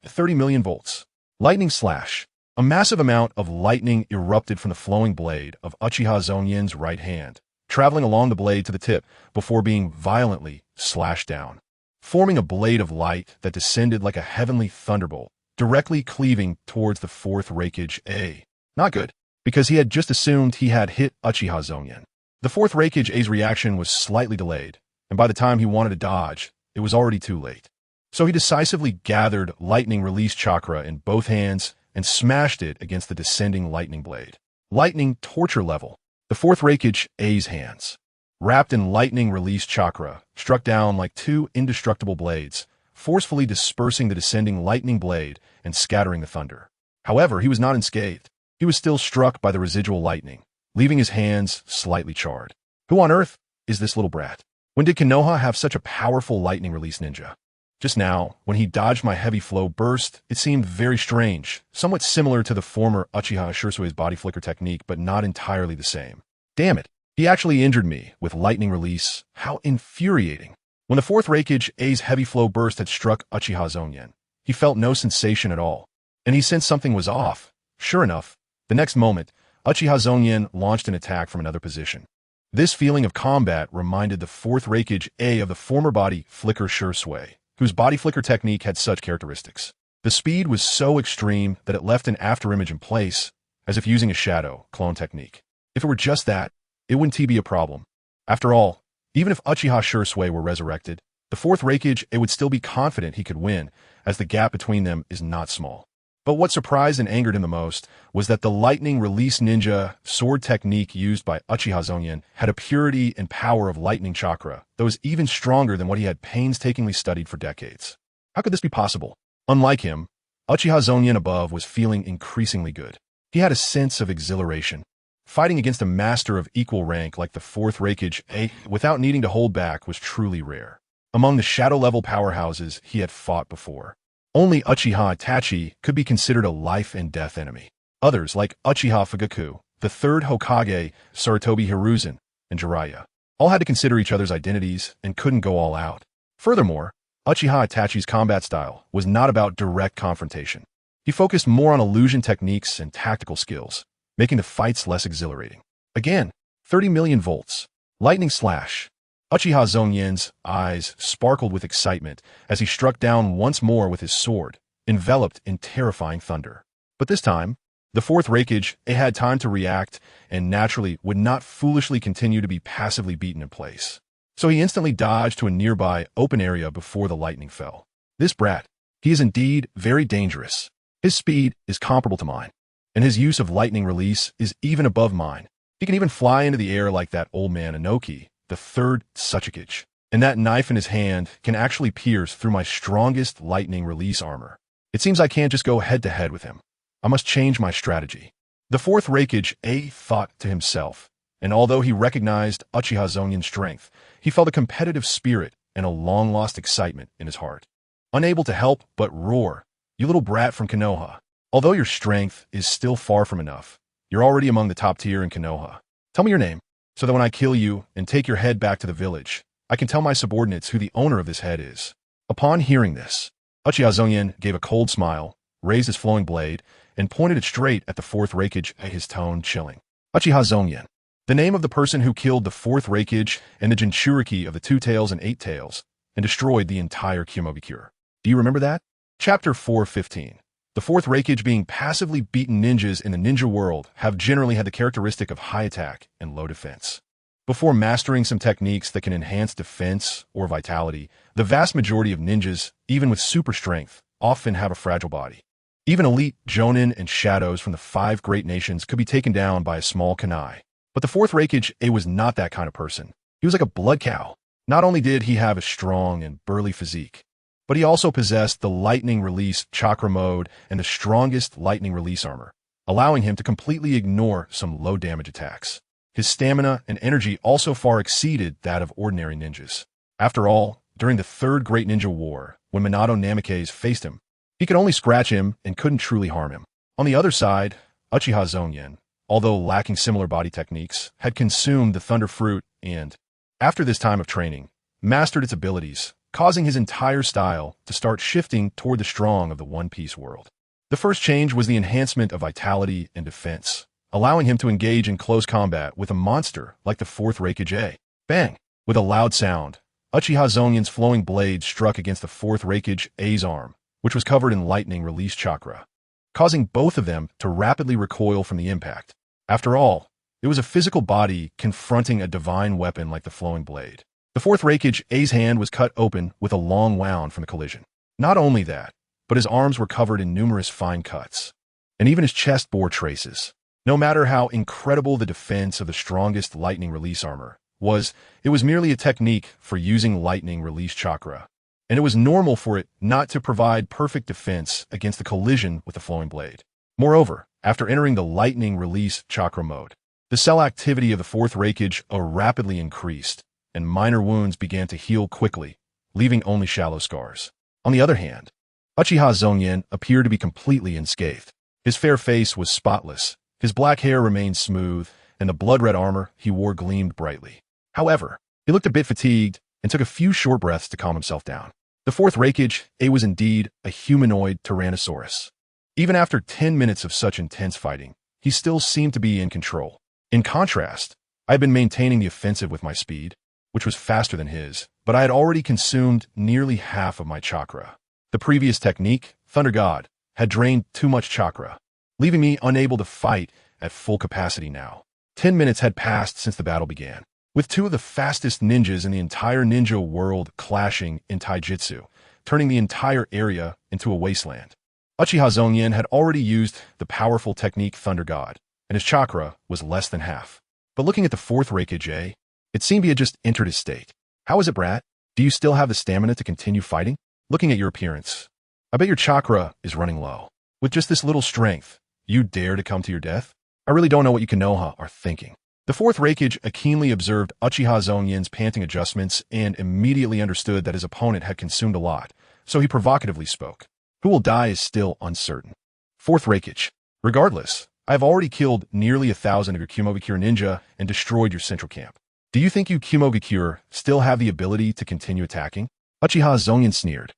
30 million volts. Lightning slash. A massive amount of lightning erupted from the flowing blade of Uchiha Zongyan's right hand, traveling along the blade to the tip before being violently slashed down, forming a blade of light that descended like a heavenly thunderbolt, directly cleaving towards the fourth Reikage A. Not good, because he had just assumed he had hit Uchiha Zongyan. The fourth Reikage A's reaction was slightly delayed, and by the time he wanted to dodge, it was already too late. So he decisively gathered lightning release chakra in both hands and smashed it against the descending lightning blade. Lightning torture level. The fourth Reikage A's hands, wrapped in lightning release chakra, struck down like 2 indestructible blades, forcefully dispersing the descending lightning blade and scattering the thunder. However, he was not unscathed. He was still struck by the residual lightning, leaving his hands slightly charred. Who on earth is this little brat? When did Konoha have such a powerful lightning release ninja? Just now, when he dodged my heavy flow burst, it seemed very strange, somewhat similar to the former Uchiha Shursue's body flicker technique, but not entirely the same. Damn it, he actually injured me with lightning release. How infuriating. When the fourth Reikage A's heavy flow burst had struck Uchiha Zongyan, he felt no sensation at all, and he sensed something was off. Sure enough, the next moment, Uchiha Zongyan launched an attack from another position. This feeling of combat reminded the fourth Reikage A of the former body Flicker Shursui, whose body flicker technique had such characteristics. The speed was so extreme that it left an afterimage in place, as if using a shadow clone technique. If it were just that, it wouldn't be a problem. After all, even if Uchiha Shursui were resurrected, the fourth Raikage would still be confident he could win, as the gap between them is not small. But what surprised and angered him the most was that the lightning release ninja sword technique used by Uchiha Zongyan had a purity and power of lightning chakra that was even stronger than what he had painstakingly studied for decades. How could this be possible? Unlike him, Uchiha Zongyan above was feeling increasingly good. He had a sense of exhilaration. Fighting against a master of equal rank like the fourth Raikage without needing to hold back was truly rare. Among the shadow-level powerhouses he had fought before, only Uchiha Itachi could be considered a life-and-death enemy. Others, like Uchiha Fugaku, the third Hokage, Sarutobi Hiruzen, and Jiraiya, all had to consider each other's identities and couldn't go all out. Furthermore, Uchiha Itachi's combat style was not about direct confrontation. He focused more on illusion techniques and tactical skills, making the fights less exhilarating. Again, 30 million volts. Lightning slash. Uchiha Zongyan's eyes sparkled with excitement as he struck down once more with his sword, enveloped in terrifying thunder. But this time, the fourth Raikage had time to react and naturally would not foolishly continue to be passively beaten in place. So he instantly dodged to a nearby open area before the lightning fell. This brat, he is indeed very dangerous. His speed is comparable to mine, and his use of lightning release is even above mine. He can even fly into the air like that old man Inoki, the third Tsuchikage, and that knife in his hand can actually pierce through my strongest lightning release armor. It seems I can't just go head-to-head with him. I must change my strategy. The fourth Raikage thought to himself, and although he recognized Uchiha Zongyan's strength, he felt a competitive spirit and a long-lost excitement in his heart. Unable to help but roar, "You little brat from Konoha. Although your strength is still far from enough, you're already among the top tier in Konoha. Tell me your name, so that when I kill you and take your head back to the village, I can tell my subordinates who the owner of this head is." Upon hearing this, Uchiha Zongyan gave a cold smile, raised his flowing blade, and pointed it straight at the fourth Raikage, his tone chilling. Uchiha Zongyan, the name of the person who killed the fourth Raikage and the Jinchuriki of the Two Tails and Eight Tails, and destroyed the entire Kyomobikure. Do you remember that? Chapter 4:15. The fourth Raikage being passively beaten ninjas in the ninja world have generally had the characteristic of high attack and low defense. Before mastering some techniques that can enhance defense or vitality, the vast majority of ninjas, even with super strength, often have a fragile body. Even elite Jonin and shadows from the five great nations could be taken down by a small kunai. But the fourth Raikage was not that kind of person. He was like a blood cow. Not only did he have a strong and burly physique, but he also possessed the lightning release chakra mode and the strongest lightning release armor, allowing him to completely ignore some low damage attacks. His stamina and energy also far exceeded that of ordinary ninjas. After all, during the Third Great Ninja War, when Minato Namikaze faced him, he could only scratch him and couldn't truly harm him. On the other side, Uchiha Zongyan, although lacking similar body techniques, had consumed the Thunder Fruit and, after this time of training, mastered its abilities, causing his entire style to start shifting toward the strong of the One Piece world. The first change was the enhancement of vitality and defense, allowing him to engage in close combat with a monster like the fourth Raikage. Bang! With a loud sound, Uchiha Zongyan's flowing blade struck against the fourth Raikage's arm, which was covered in lightning release chakra, causing both of them to rapidly recoil from the impact. After all, it was a physical body confronting a divine weapon like the flowing blade. The fourth Raikage's hand was cut open with a long wound from the collision. Not only that, but his arms were covered in numerous fine cuts, and even his chest bore traces. No matter how incredible the defense of the strongest lightning release armor was, it was merely a technique for using lightning release chakra, and it was normal for it not to provide perfect defense against the collision with the flowing blade. Moreover, after entering the lightning release chakra mode, the cell activity of the fourth Raikage rapidly increased, and minor wounds began to heal quickly, leaving only shallow scars. On the other hand, Uchiha Zongyan appeared to be completely unscathed. His fair face was spotless, his black hair remained smooth, and the blood-red armor he wore gleamed brightly. However, he looked a bit fatigued and took a few short breaths to calm himself down. The fourth Raikage was indeed a humanoid Tyrannosaurus. Even after 10 minutes of such intense fighting, he still seemed to be in control. In contrast, I had been maintaining the offensive with my speed, which was faster than his, but I had already consumed nearly half of my chakra. The previous technique, Thunder God, had drained too much chakra, leaving me unable to fight at full capacity now. 10 minutes had passed since the battle began, with two of the fastest ninjas in the entire ninja world clashing in taijutsu, turning the entire area into a wasteland. Uchiha Zongyan had already used the powerful technique Thunder God, and his chakra was less than half. But looking at the fourth Reikage, it seemed he had just entered his state. How is it, brat? Do you still have the stamina to continue fighting? Looking at your appearance, I bet your chakra is running low. With just this little strength, you dare to come to your death? I really don't know what you Konoha are thinking. The fourth Reikage keenly observed Uchiha Zongyan's panting adjustments and immediately understood that his opponent had consumed a lot, so he provocatively spoke. Who will die is still uncertain. Fourth Reikage, regardless, I have already killed nearly 1,000 of your Kumogakure ninja and destroyed your central camp. Do you think you Kumogakure still have the ability to continue attacking? Uchiha Zongyan sneered.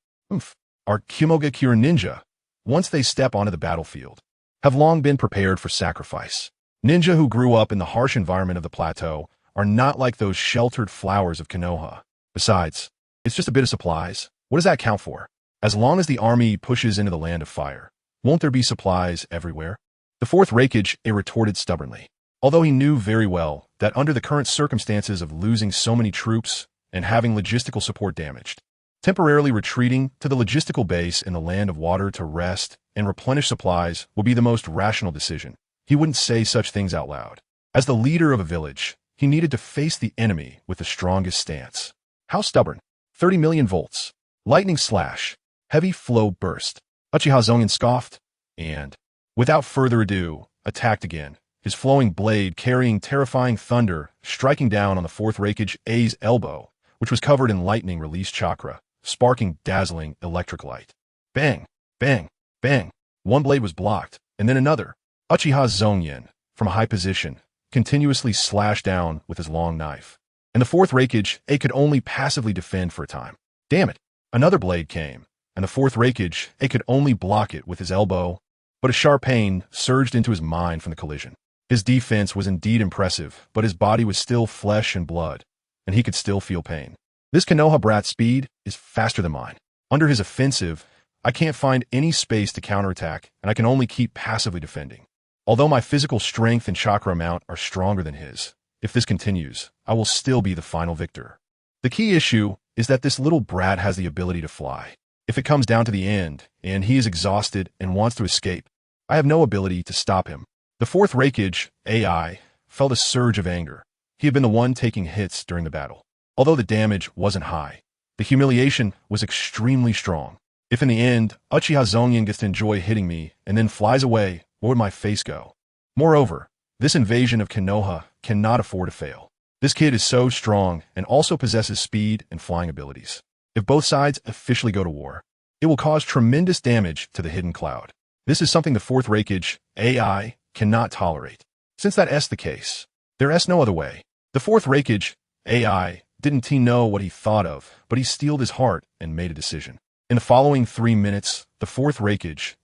Our Kumogakure ninja, once they step onto the battlefield, have long been prepared for sacrifice. Ninja who grew up in the harsh environment of the plateau are not like those sheltered flowers of Konoha. Besides, it's just a bit of supplies. What does that count for? As long as the army pushes into the land of fire, won't there be supplies everywhere? The fourth Reikage retorted stubbornly, although he knew very well that under the current circumstances of losing so many troops and having logistical support damaged, temporarily retreating to the logistical base in the land of water to rest and replenish supplies would be the most rational decision. He wouldn't say such things out loud. As the leader of a village, he needed to face the enemy with the strongest stance. How stubborn? 30 million volts. Lightning slash. Heavy flow burst. Uchiha Zongyan scoffed and, without further ado, attacked again, his flowing blade carrying terrifying thunder, striking down on the fourth Reikage's elbow, which was covered in lightning-released chakra, sparking dazzling electric light. Bang, bang, bang. One blade was blocked, and then another. Uchiha Zongyan, from a high position, continuously slashed down with his long knife. And the fourth Reikage could only passively defend for a time. Damn it. Another blade came, and the fourth Reikage could only block it with his elbow, but a sharp pain surged into his mind from the collision. His defense was indeed impressive, but his body was still flesh and blood, and he could still feel pain. This Konoha brat's speed is faster than mine. Under his offensive, I can't find any space to counterattack, and I can only keep passively defending. Although my physical strength and chakra amount are stronger than his, if this continues, I will still be the final victor. The key issue is that this little brat has the ability to fly. If it comes down to the end, and he is exhausted and wants to escape, I have no ability to stop him. The fourth Reikage, felt a surge of anger. He had been the one taking hits during the battle. Although the damage wasn't high, the humiliation was extremely strong. If in the end, Uchiha Zongyan gets to enjoy hitting me and then flies away, where would my face go? Moreover, this invasion of Konoha cannot afford to fail. This kid is so strong and also possesses speed and flying abilities. If both sides officially go to war, it will cause tremendous damage to the hidden cloud. This is something the fourth Reikage, cannot tolerate. Since that's the case, there is no other way. The fourth Reikage, didn't he know what he thought of, but he steeled his heart and made a decision. In the following 3 minutes, the fourth Reikage,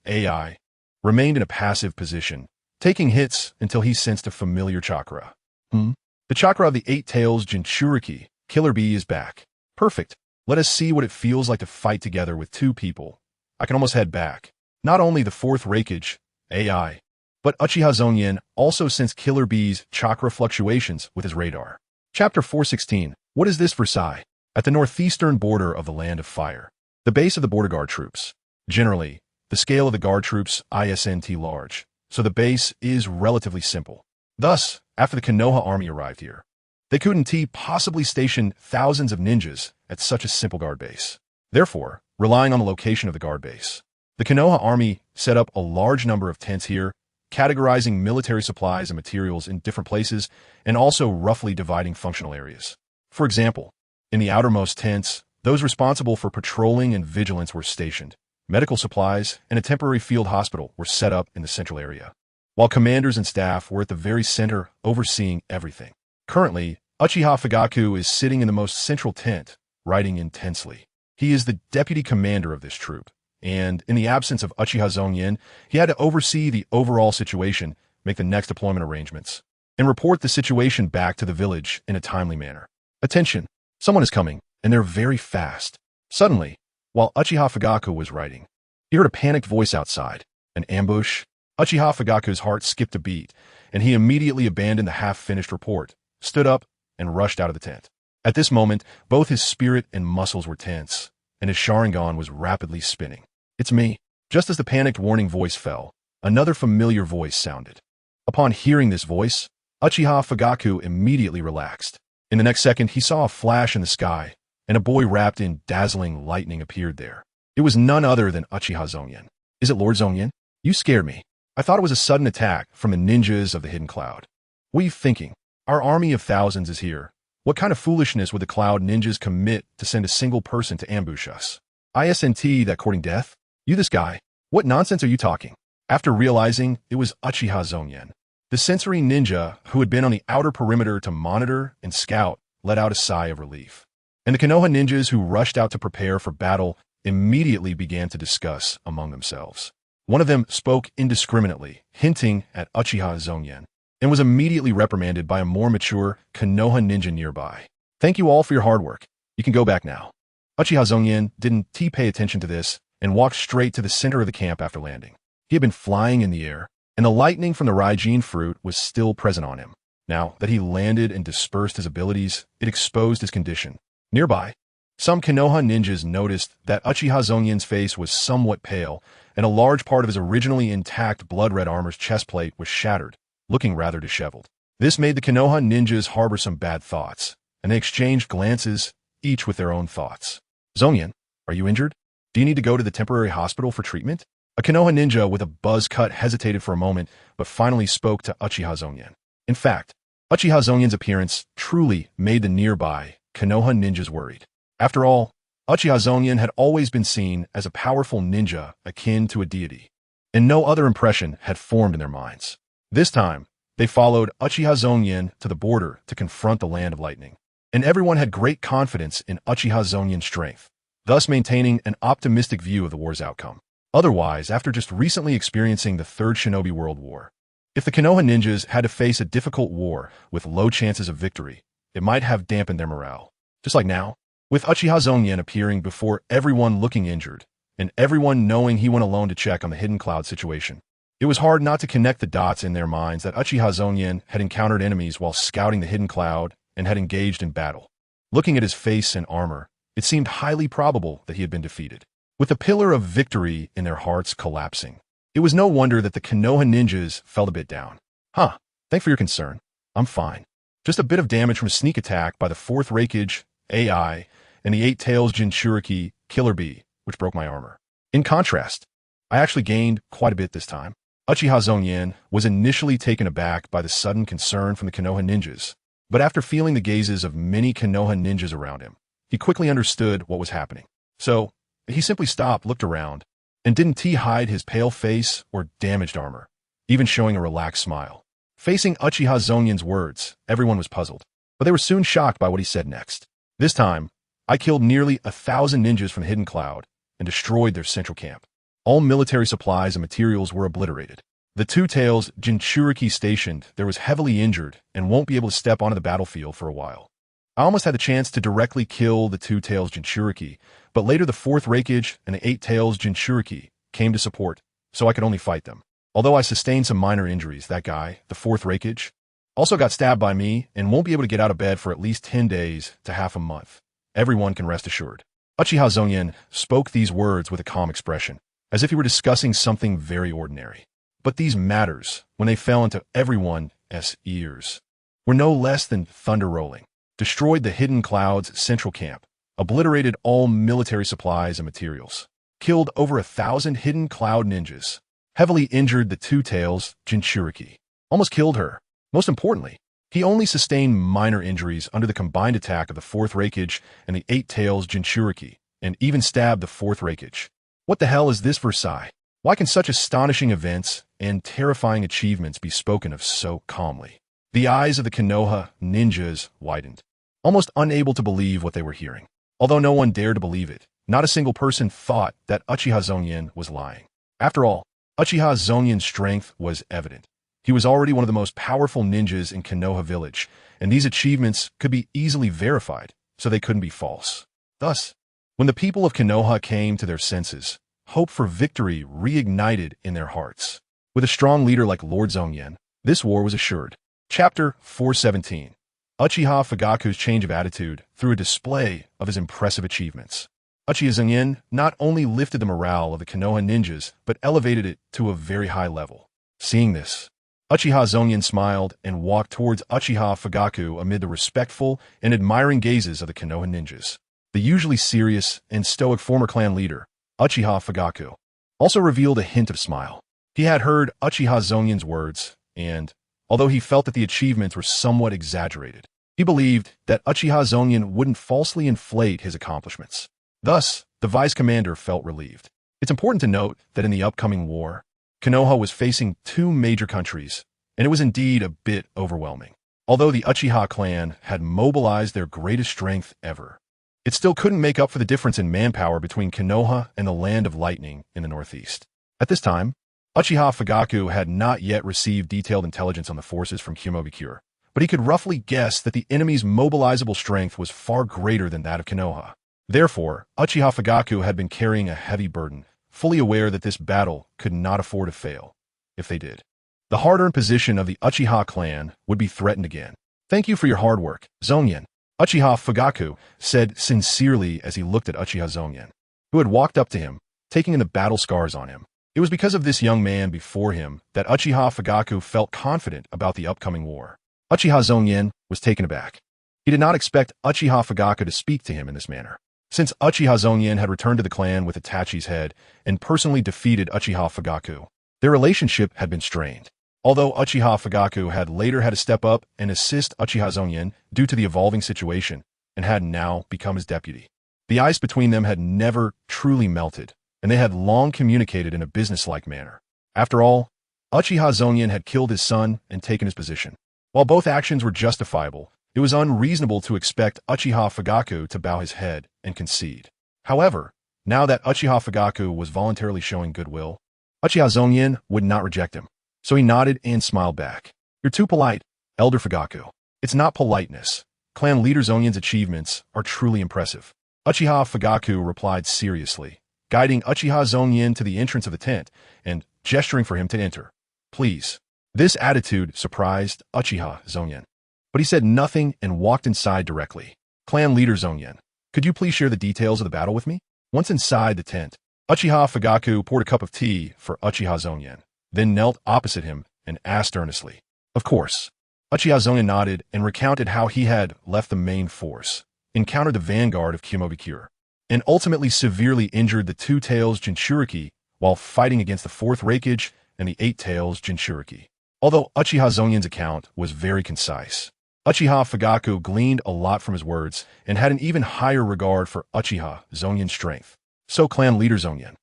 remained in a passive position, taking hits until he sensed a familiar chakra. The chakra of the eight tails Jinchuriki, Killer Bee, is back. Perfect. Let us see what it feels like to fight together with two people. I can almost head back. Not only the fourth Reikage, but Uchiha Zongyan also sensed Killer Bee's chakra fluctuations with his radar. Chapter 416. What is this Versailles? At the northeastern border of the Land of Fire, the base of the border guard troops. Generally, the scale of the guard troops isn't large, so the base is relatively simple. Thus, after the Konoha army arrived here, they couldn't possibly station thousands of ninjas at such a simple guard base. Therefore, relying on the location of the guard base, the Konoha army set up a large number of tents here, categorizing military supplies and materials in different places, and also roughly dividing functional areas. For example, in the outermost tents, those responsible for patrolling and vigilance were stationed. Medical supplies and a temporary field hospital were set up in the central area, while commanders and staff were at the very center overseeing everything. Currently, Uchiha Fugaku is sitting in the most central tent, writing intensely. He is the deputy commander of this troop, and in the absence of Uchiha Zongyan, he had to oversee the overall situation, make the next deployment arrangements, and report the situation back to the village in a timely manner. Attention! Someone is coming. and they're very fast. Suddenly, while Uchiha Fugaku was writing, he heard a panicked voice outside. An ambush? Uchiha Fugaku's heart skipped a beat, and he immediately abandoned the half-finished report, stood up, and rushed out of the tent. At this moment, both his spirit and muscles were tense, and his Sharingan was rapidly spinning. "It's me." Just as the panicked warning voice fell, another familiar voice sounded. Upon hearing this voice, Uchiha Fugaku immediately relaxed. In the next second, he saw a flash in the sky, and a boy wrapped in dazzling lightning appeared there. It was none other than Uchiha Zongyan. "Is it Lord Zongyan? You scared me. I thought it was a sudden attack from the ninjas of the Hidden Cloud. What are you thinking? Our army of thousands is here. What kind of foolishness would the Cloud ninjas commit to send a single person to ambush us? Isn't that courting death? You this guy? What nonsense are you talking?" After realizing it was Uchiha Zongyan, the sensory ninja who had been on the outer perimeter to monitor and scout let out a sigh of relief. And the Konoha ninjas who rushed out to prepare for battle immediately began to discuss among themselves. One of them spoke indiscriminately, hinting at Uchiha Zongyan, and was immediately reprimanded by a more mature Konoha ninja nearby. "Thank you all for your hard work. You can go back now." Uchiha Zongyan didn't pay attention to this and walked straight to the center of the camp after landing. He had been flying in the air, and the lightning from the Raijin fruit was still present on him. Now that he landed and dispersed his abilities, it exposed his condition. Nearby, some Konoha ninjas noticed that Uchiha Zongyan's face was somewhat pale, and a large part of his originally intact blood-red armor's chestplate was shattered, looking rather disheveled. This made the Konoha ninjas harbor some bad thoughts, and they exchanged glances, each with their own thoughts. "Zongyan, are you injured? Do you need to go to the temporary hospital for treatment?" A Konoha ninja with a buzz cut hesitated for a moment, but finally spoke to Uchiha Zongyan. In fact, Uchiha Zongyan's appearance truly made the nearby Konoha ninjas worried. After all, Uchiha Zongyan had always been seen as a powerful ninja akin to a deity, and no other impression had formed in their minds. This time, they followed Uchiha Zongyan to the border to confront the Land of Lightning, and everyone had great confidence in Uchiha Zongyan's strength, thus maintaining an optimistic view of the war's outcome. Otherwise, after just recently experiencing the Third Shinobi World War, if the Konoha ninjas had to face a difficult war with low chances of victory, it might have dampened their morale. Just like now, with Uchiha Zongyan appearing before everyone looking injured, and everyone knowing he went alone to check on the Hidden Cloud situation. It was hard not to connect the dots in their minds that Uchiha Zongyan had encountered enemies while scouting the Hidden Cloud and had engaged in battle. Looking at his face and armor, it seemed highly probable that he had been defeated. With the pillar of victory in their hearts collapsing, it was no wonder that the Konoha ninjas felt a bit down. Thanks for your concern. I'm fine. Just a bit of damage from a sneak attack by the 4th Reikage, AI, and the 8 Tails Jinchuriki, Killer Bee, which broke my armor. In contrast, I actually gained quite a bit this time. Uchiha Zongyan was initially taken aback by the sudden concern from the Konoha ninjas, but after feeling the gazes of many Konoha ninjas around him, he quickly understood what was happening. So, he simply stopped, looked around, and didn't hide his pale face or damaged armor, even showing a relaxed smile. Facing Uchiha Zongyan's words, everyone was puzzled, but they were soon shocked by what he said next. "This time, I killed nearly 1,000 ninjas from the Hidden Cloud and destroyed their central camp. All military supplies and materials were obliterated. The 2 Tails Jinchuriki stationed there was heavily injured and won't be able to step onto the battlefield for a while. I almost had the chance to directly kill the 2 Tails Jinchuriki, but later the 4th Reikage and the 8 Tails Jinchuriki came to support, so I could only fight them. Although I sustained some minor injuries, that guy, the 4th Reikage, also got stabbed by me and won't be able to get out of bed for at least 10 days to half a month. Everyone can rest assured." Uchiha Zongyan spoke these words with a calm expression, as if he were discussing something very ordinary. But these matters, when they fell into everyone's ears, were no less than thunder rolling. Destroyed the Hidden Cloud's central camp, obliterated all military supplies and materials, killed over 1,000 Hidden Cloud ninjas, heavily injured the 2 Tails Jinchuriki, almost killed her. Most importantly, he only sustained minor injuries under the combined attack of the 4th Reikage and the 8 Tails Jinchuriki, and even stabbed the 4th Reikage. What the hell is this Versailles? Why can such astonishing events and terrifying achievements be spoken of so calmly? The eyes of the Konoha ninjas widened, almost unable to believe what they were hearing. Although no one dared to believe it, not a single person thought that Uchiha Zongyan was lying. After all, Uchiha Zongyan's strength was evident. He was already one of the most powerful ninjas in Konoha village, and these achievements could be easily verified, so they couldn't be false. Thus, when the people of Konoha came to their senses, hope for victory reignited in their hearts. With a strong leader like Lord Zongyan, this war was assured. Chapter 417. Uchiha Fugaku's change of attitude through a display of his impressive achievements. Uchiha Zongyan not only lifted the morale of the Konoha ninjas, but elevated it to a very high level. Seeing this, Uchiha Zongyan smiled and walked towards Uchiha Fugaku amid the respectful and admiring gazes of the Konoha ninjas. The usually serious and stoic former clan leader, Uchiha Fugaku, also revealed a hint of smile. He had heard Uchiha Zongyan's words, and, although he felt that the achievements were somewhat exaggerated, he believed that Uchiha Zongyan wouldn't falsely inflate his accomplishments. Thus, the vice commander felt relieved. It's important to note that in the upcoming war, Konoha was facing two major countries, and it was indeed a bit overwhelming. Although the Uchiha clan had mobilized their greatest strength ever, it still couldn't make up for the difference in manpower between Konoha and the Land of Lightning in the northeast. At this time, Uchiha Fugaku had not yet received detailed intelligence on the forces from Kumobikure, but he could roughly guess that the enemy's mobilizable strength was far greater than that of Konoha. Therefore, Uchiha Fugaku had been carrying a heavy burden, fully aware that this battle could not afford to fail. If they did, the hard-earned position of the Uchiha clan would be threatened again. "Thank you for your hard work, Zongyan," Uchiha Fugaku said sincerely as he looked at Uchiha Zongyan, who had walked up to him, taking in the battle scars on him. It was because of this young man before him that Uchiha Fugaku felt confident about the upcoming war. Uchiha Zongyan was taken aback. He did not expect Uchiha Fugaku to speak to him in this manner. Since Uchiha Zongyan had returned to the clan with Itachi's head and personally defeated Uchiha Fugaku, their relationship had been strained. Although Uchiha Fugaku had later had to step up and assist Uchiha Zongyan due to the evolving situation and had now become his deputy, the ice between them had never truly melted, and they had long communicated in a businesslike manner. After all, Uchiha Zongyan had killed his son and taken his position. While both actions were justifiable, it was unreasonable to expect Uchiha Fugaku to bow his head and concede. However, now that Uchiha Fugaku was voluntarily showing goodwill, Uchiha Zongyan would not reject him. So he nodded and smiled back. "You're too polite, Elder Fugaku." "It's not politeness. Clan leader Zongyan's achievements are truly impressive," Uchiha Fugaku replied seriously, guiding Uchiha Zongyan to the entrance of the tent and gesturing for him to enter. "Please." This attitude surprised Uchiha Zongyan, but he said nothing and walked inside directly. "Clan leader Zongyan, could you please share the details of the battle with me?" Once inside the tent, Uchiha Fugaku poured a cup of tea for Uchiha Zongyan, then knelt opposite him and asked earnestly. "Of course." Uchiha Zongyan nodded and recounted how he had left the main force, encountered the vanguard of Kumobikure, and ultimately severely injured the Two Tails Jinchuriki while fighting against the Fourth Raikage and the Eight Tails Jinchuriki. Although Uchiha Zongyan's account was very concise, Uchiha Fugaku gleaned a lot from his words and had an even higher regard for Uchiha Zongyan's strength. "So, clan leader Zongyan,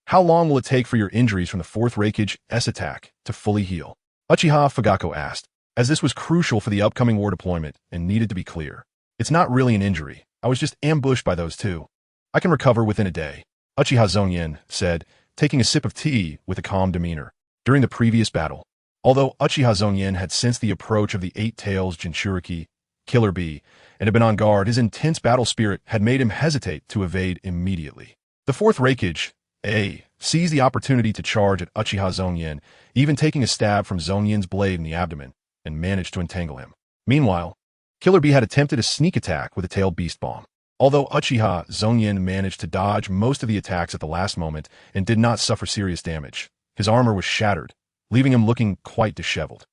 how long will it take for your injuries from the Fourth Raikage's attack to fully heal?" Uchiha Fugaku asked, as this was crucial for the upcoming war deployment and needed to be clear. "It's not really an injury. I was just ambushed by those two. I can recover within a day," Uchiha Zongyan said, taking a sip of tea with a calm demeanor. During the previous battle, although Uchiha Zongyan had sensed the approach of the Eight Tails Jinchuriki, Killer Bee, and had been on guard, his intense battle spirit had made him hesitate to evade immediately. The Fourth Raikage seized the opportunity to charge at Uchiha Zongyan, even taking a stab from Zongyan's blade in the abdomen, and managed to entangle him. Meanwhile, Killer Bee had attempted a sneak attack with a tailed beast bomb. Although Uchiha Zongyan managed to dodge most of the attacks at the last moment and did not suffer serious damage, his armor was shattered, leaving him looking quite disheveled.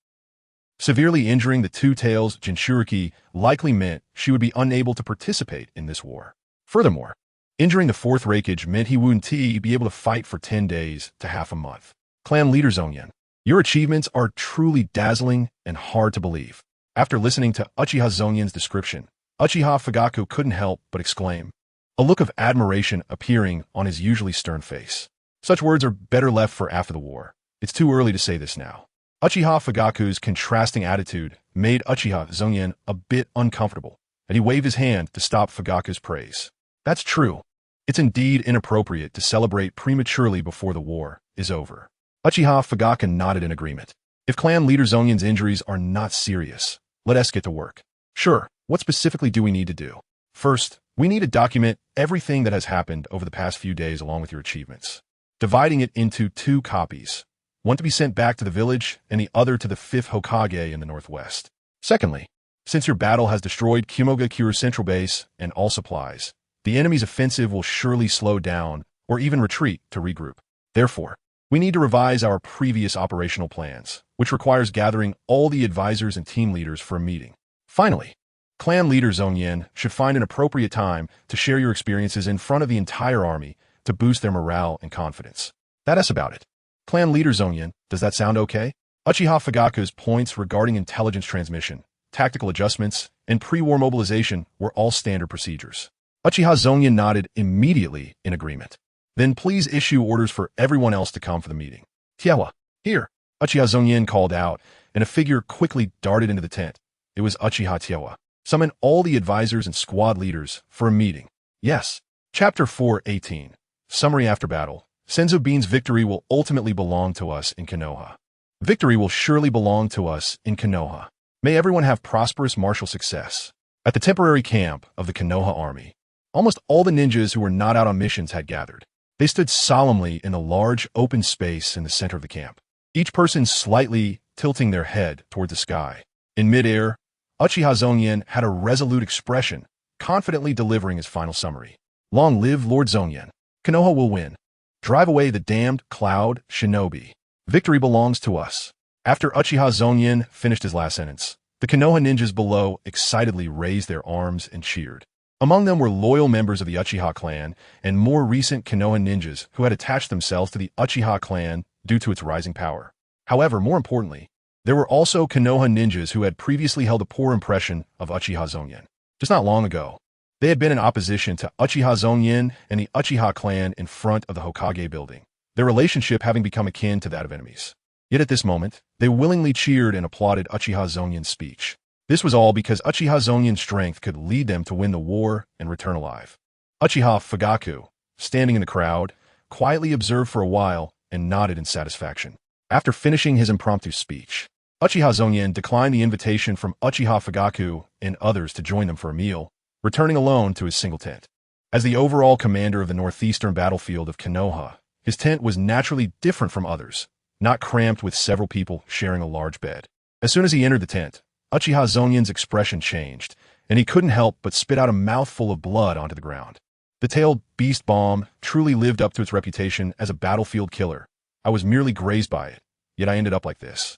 Severely injuring the Two Tails Jinchuriki likely meant she would be unable to participate in this war. Furthermore, injuring the Fourth Raikage meant he wouldn't be able to fight for 10 days to half a month. "Clan leader Zongyan, your achievements are truly dazzling and hard to believe." After listening to Uchiha Zongyan's description, Uchiha Fugaku couldn't help but exclaim, a look of admiration appearing on his usually stern face. Such words are better left for after the war. It's too early to say this now. Uchiha Fugaku's contrasting attitude made Uchiha Zongyan a bit uncomfortable, and he waved his hand to stop Fugaku's praise. "That's true. It's indeed inappropriate to celebrate prematurely before the war is over." Uchiha Fugaku nodded in agreement. "If clan leader Zongyan's injuries are not serious, let us get to work." "Sure. What specifically do we need to do?" "First, We need to document everything that has happened over the past few days along with your achievements, dividing it into 2 copies, one to be sent back to the village and the other to the 5th Hokage in the northwest. Secondly, since your battle has destroyed Kumogakure's central base and all supplies, the enemy's offensive will surely slow down or even retreat to regroup. Therefore, we need to revise our previous operational plans, which requires gathering all the advisors and team leaders for a meeting. Finally, Clan Leader Zongyan should find an appropriate time to share your experiences in front of the entire army to boost their morale and confidence. That's about it. Clan Leader Zongyan, does that sound okay? Uchiha Fugaku's points regarding intelligence transmission, tactical adjustments, and pre-war mobilization were all standard procedures. Uchiha Zongyan nodded immediately in agreement. Then please issue orders for everyone else to come for the meeting. Tiewa, here, Uchiha Zongyan called out, and a figure quickly darted into the tent. It was Uchiha Tiewa. Summon all the advisors and squad leaders for a meeting. Yes. Chapter 4:18. Summary after battle. Senzu Bean's victory will ultimately belong to us in Konoha. Victory will surely belong to us in Konoha. May everyone have prosperous martial success. At the temporary camp of the Konoha army, almost all the ninjas who were not out on missions had gathered. They stood solemnly in the large open space in the center of the camp, each person slightly tilting their head toward the sky. In midair, Uchiha Zongyan had a resolute expression, confidently delivering his final summary. Long live Lord Zongyan. Konoha will win. Drive away the damned cloud shinobi. Victory belongs to us. After Uchiha Zongyan finished his last sentence, the Konoha ninjas below excitedly raised their arms and cheered. Among them were loyal members of the Uchiha clan and more recent Konoha ninjas who had attached themselves to the Uchiha clan due to its rising power. However, more importantly, there were also Konoha ninjas who had previously held a poor impression of Uchiha Zongyan. Just not long ago, they had been in opposition to Uchiha Zongyan and the Uchiha clan in front of the Hokage building, their relationship having become akin to that of enemies. Yet at this moment, they willingly cheered and applauded Uchiha Zongyan's speech. This was all because Uchiha Zongyan's strength could lead them to win the war and return alive. Uchiha Fugaku, standing in the crowd, quietly observed for a while and nodded in satisfaction. After finishing his impromptu speech, Uchiha Zongyan declined the invitation from Uchiha Fugaku and others to join them for a meal, returning alone to his single tent. As the overall commander of the northeastern battlefield of Konoha, his tent was naturally different from others, not cramped with several people sharing a large bed. As soon as he entered the tent, Uchiha Zongyan's expression changed, and he couldn't help but spit out a mouthful of blood onto the ground. The tailed beast bomb truly lived up to its reputation as a battlefield killer. I was merely grazed by it, yet I ended up like this.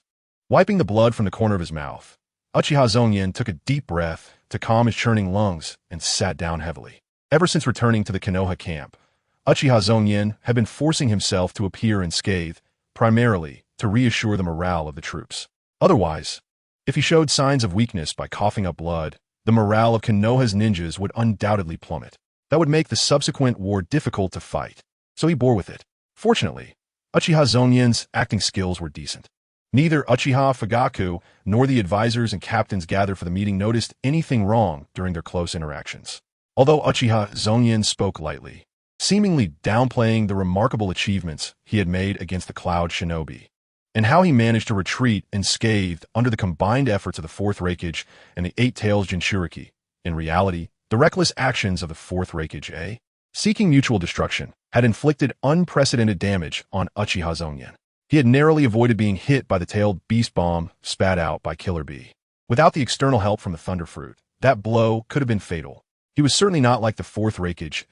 Wiping the blood from the corner of his mouth, Uchiha Zongyan took a deep breath to calm his churning lungs and sat down heavily. Ever since returning to the Konoha camp, Uchiha Zongyan had been forcing himself to appear unscathed, primarily to reassure the morale of the troops. Otherwise, if he showed signs of weakness by coughing up blood, the morale of Konoha's ninjas would undoubtedly plummet. That would make the subsequent war difficult to fight, so he bore with it. Fortunately, Uchiha Zongyan's acting skills were decent. Neither Uchiha Fugaku nor the advisors and captains gathered for the meeting noticed anything wrong during their close interactions. Although Uchiha Zongyan spoke lightly, seemingly downplaying the remarkable achievements he had made against the Cloud Shinobi, and how he managed to retreat unscathed under the combined efforts of the 4th Reikage and the 8 Tails Jinchuriki. In reality, the reckless actions of the 4th Reikage, seeking mutual destruction, had inflicted unprecedented damage on Uchiha Zongyan. He had narrowly avoided being hit by the tailed beast bomb spat out by Killer Bee. Without the external help from the Thunder Fruit, that blow could have been fatal. He was certainly not like the 4th Reikage,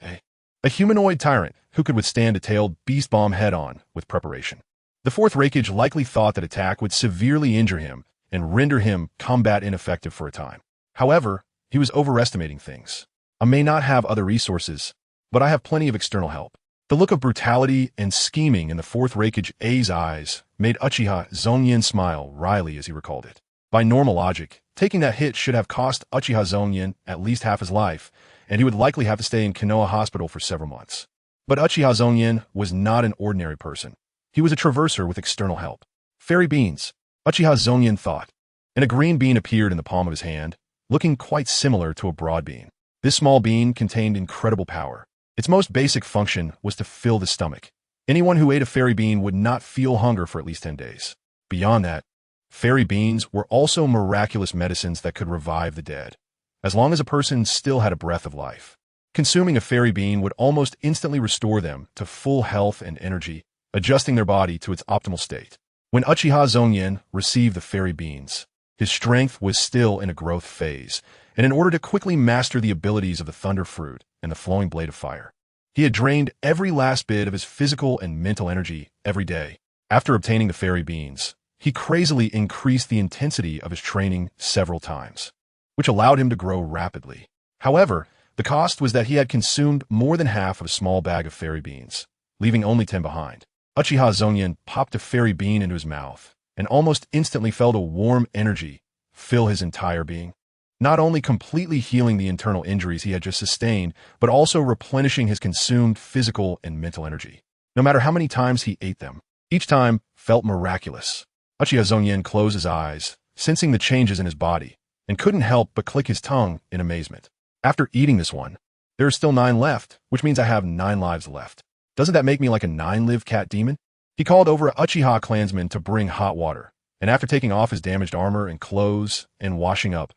a humanoid tyrant who could withstand a tailed beast bomb head-on with preparation. The 4th Reikage likely thought that attack would severely injure him and render him combat ineffective for a time. However, he was overestimating things. I may not have other resources, but I have plenty of external help. The look of brutality and scheming in the 4th Reikage's eyes made Uchiha Zongyan smile wryly as he recalled it. By normal logic, taking that hit should have cost Uchiha Zongyan at least half his life, and he would likely have to stay in Konoha Hospital for several months. But Uchiha Zongyan was not an ordinary person. He was a traverser with external help. Fairy beans, Uchiha Zongyan thought, and a green bean appeared in the palm of his hand, looking quite similar to a broad bean. This small bean contained incredible power. Its most basic function was to fill the stomach. Anyone who ate a fairy bean would not feel hunger for at least 10 days. Beyond that, fairy beans were also miraculous medicines that could revive the dead, as long as a person still had a breath of life. Consuming a fairy bean would almost instantly restore them to full health and energy, adjusting their body to its optimal state. When Uchiha Zongyan received the fairy beans, his strength was still in a growth phase, and in order to quickly master the abilities of the Thunder Fruit and the Flowing Blade of Fire, he had drained every last bit of his physical and mental energy every day. After obtaining the fairy beans, he crazily increased the intensity of his training several times, which allowed him to grow rapidly. However, the cost was that he had consumed more than half of a small bag of fairy beans, leaving only 10 behind. Uchiha Zongyan popped a fairy bean into his mouth, and almost instantly felt a warm energy fill his entire being, not only completely healing the internal injuries he had just sustained, but also replenishing his consumed physical and mental energy. No matter how many times he ate them, each time felt miraculous. Uchiha Zongyan closed his eyes, sensing the changes in his body, and couldn't help but click his tongue in amazement. After eating this one, there are still 9 left, which means I have 9 lives left. Doesn't that make me like a 9-live cat demon? He called over a Uchiha clansman to bring hot water, and after taking off his damaged armor and clothes and washing up,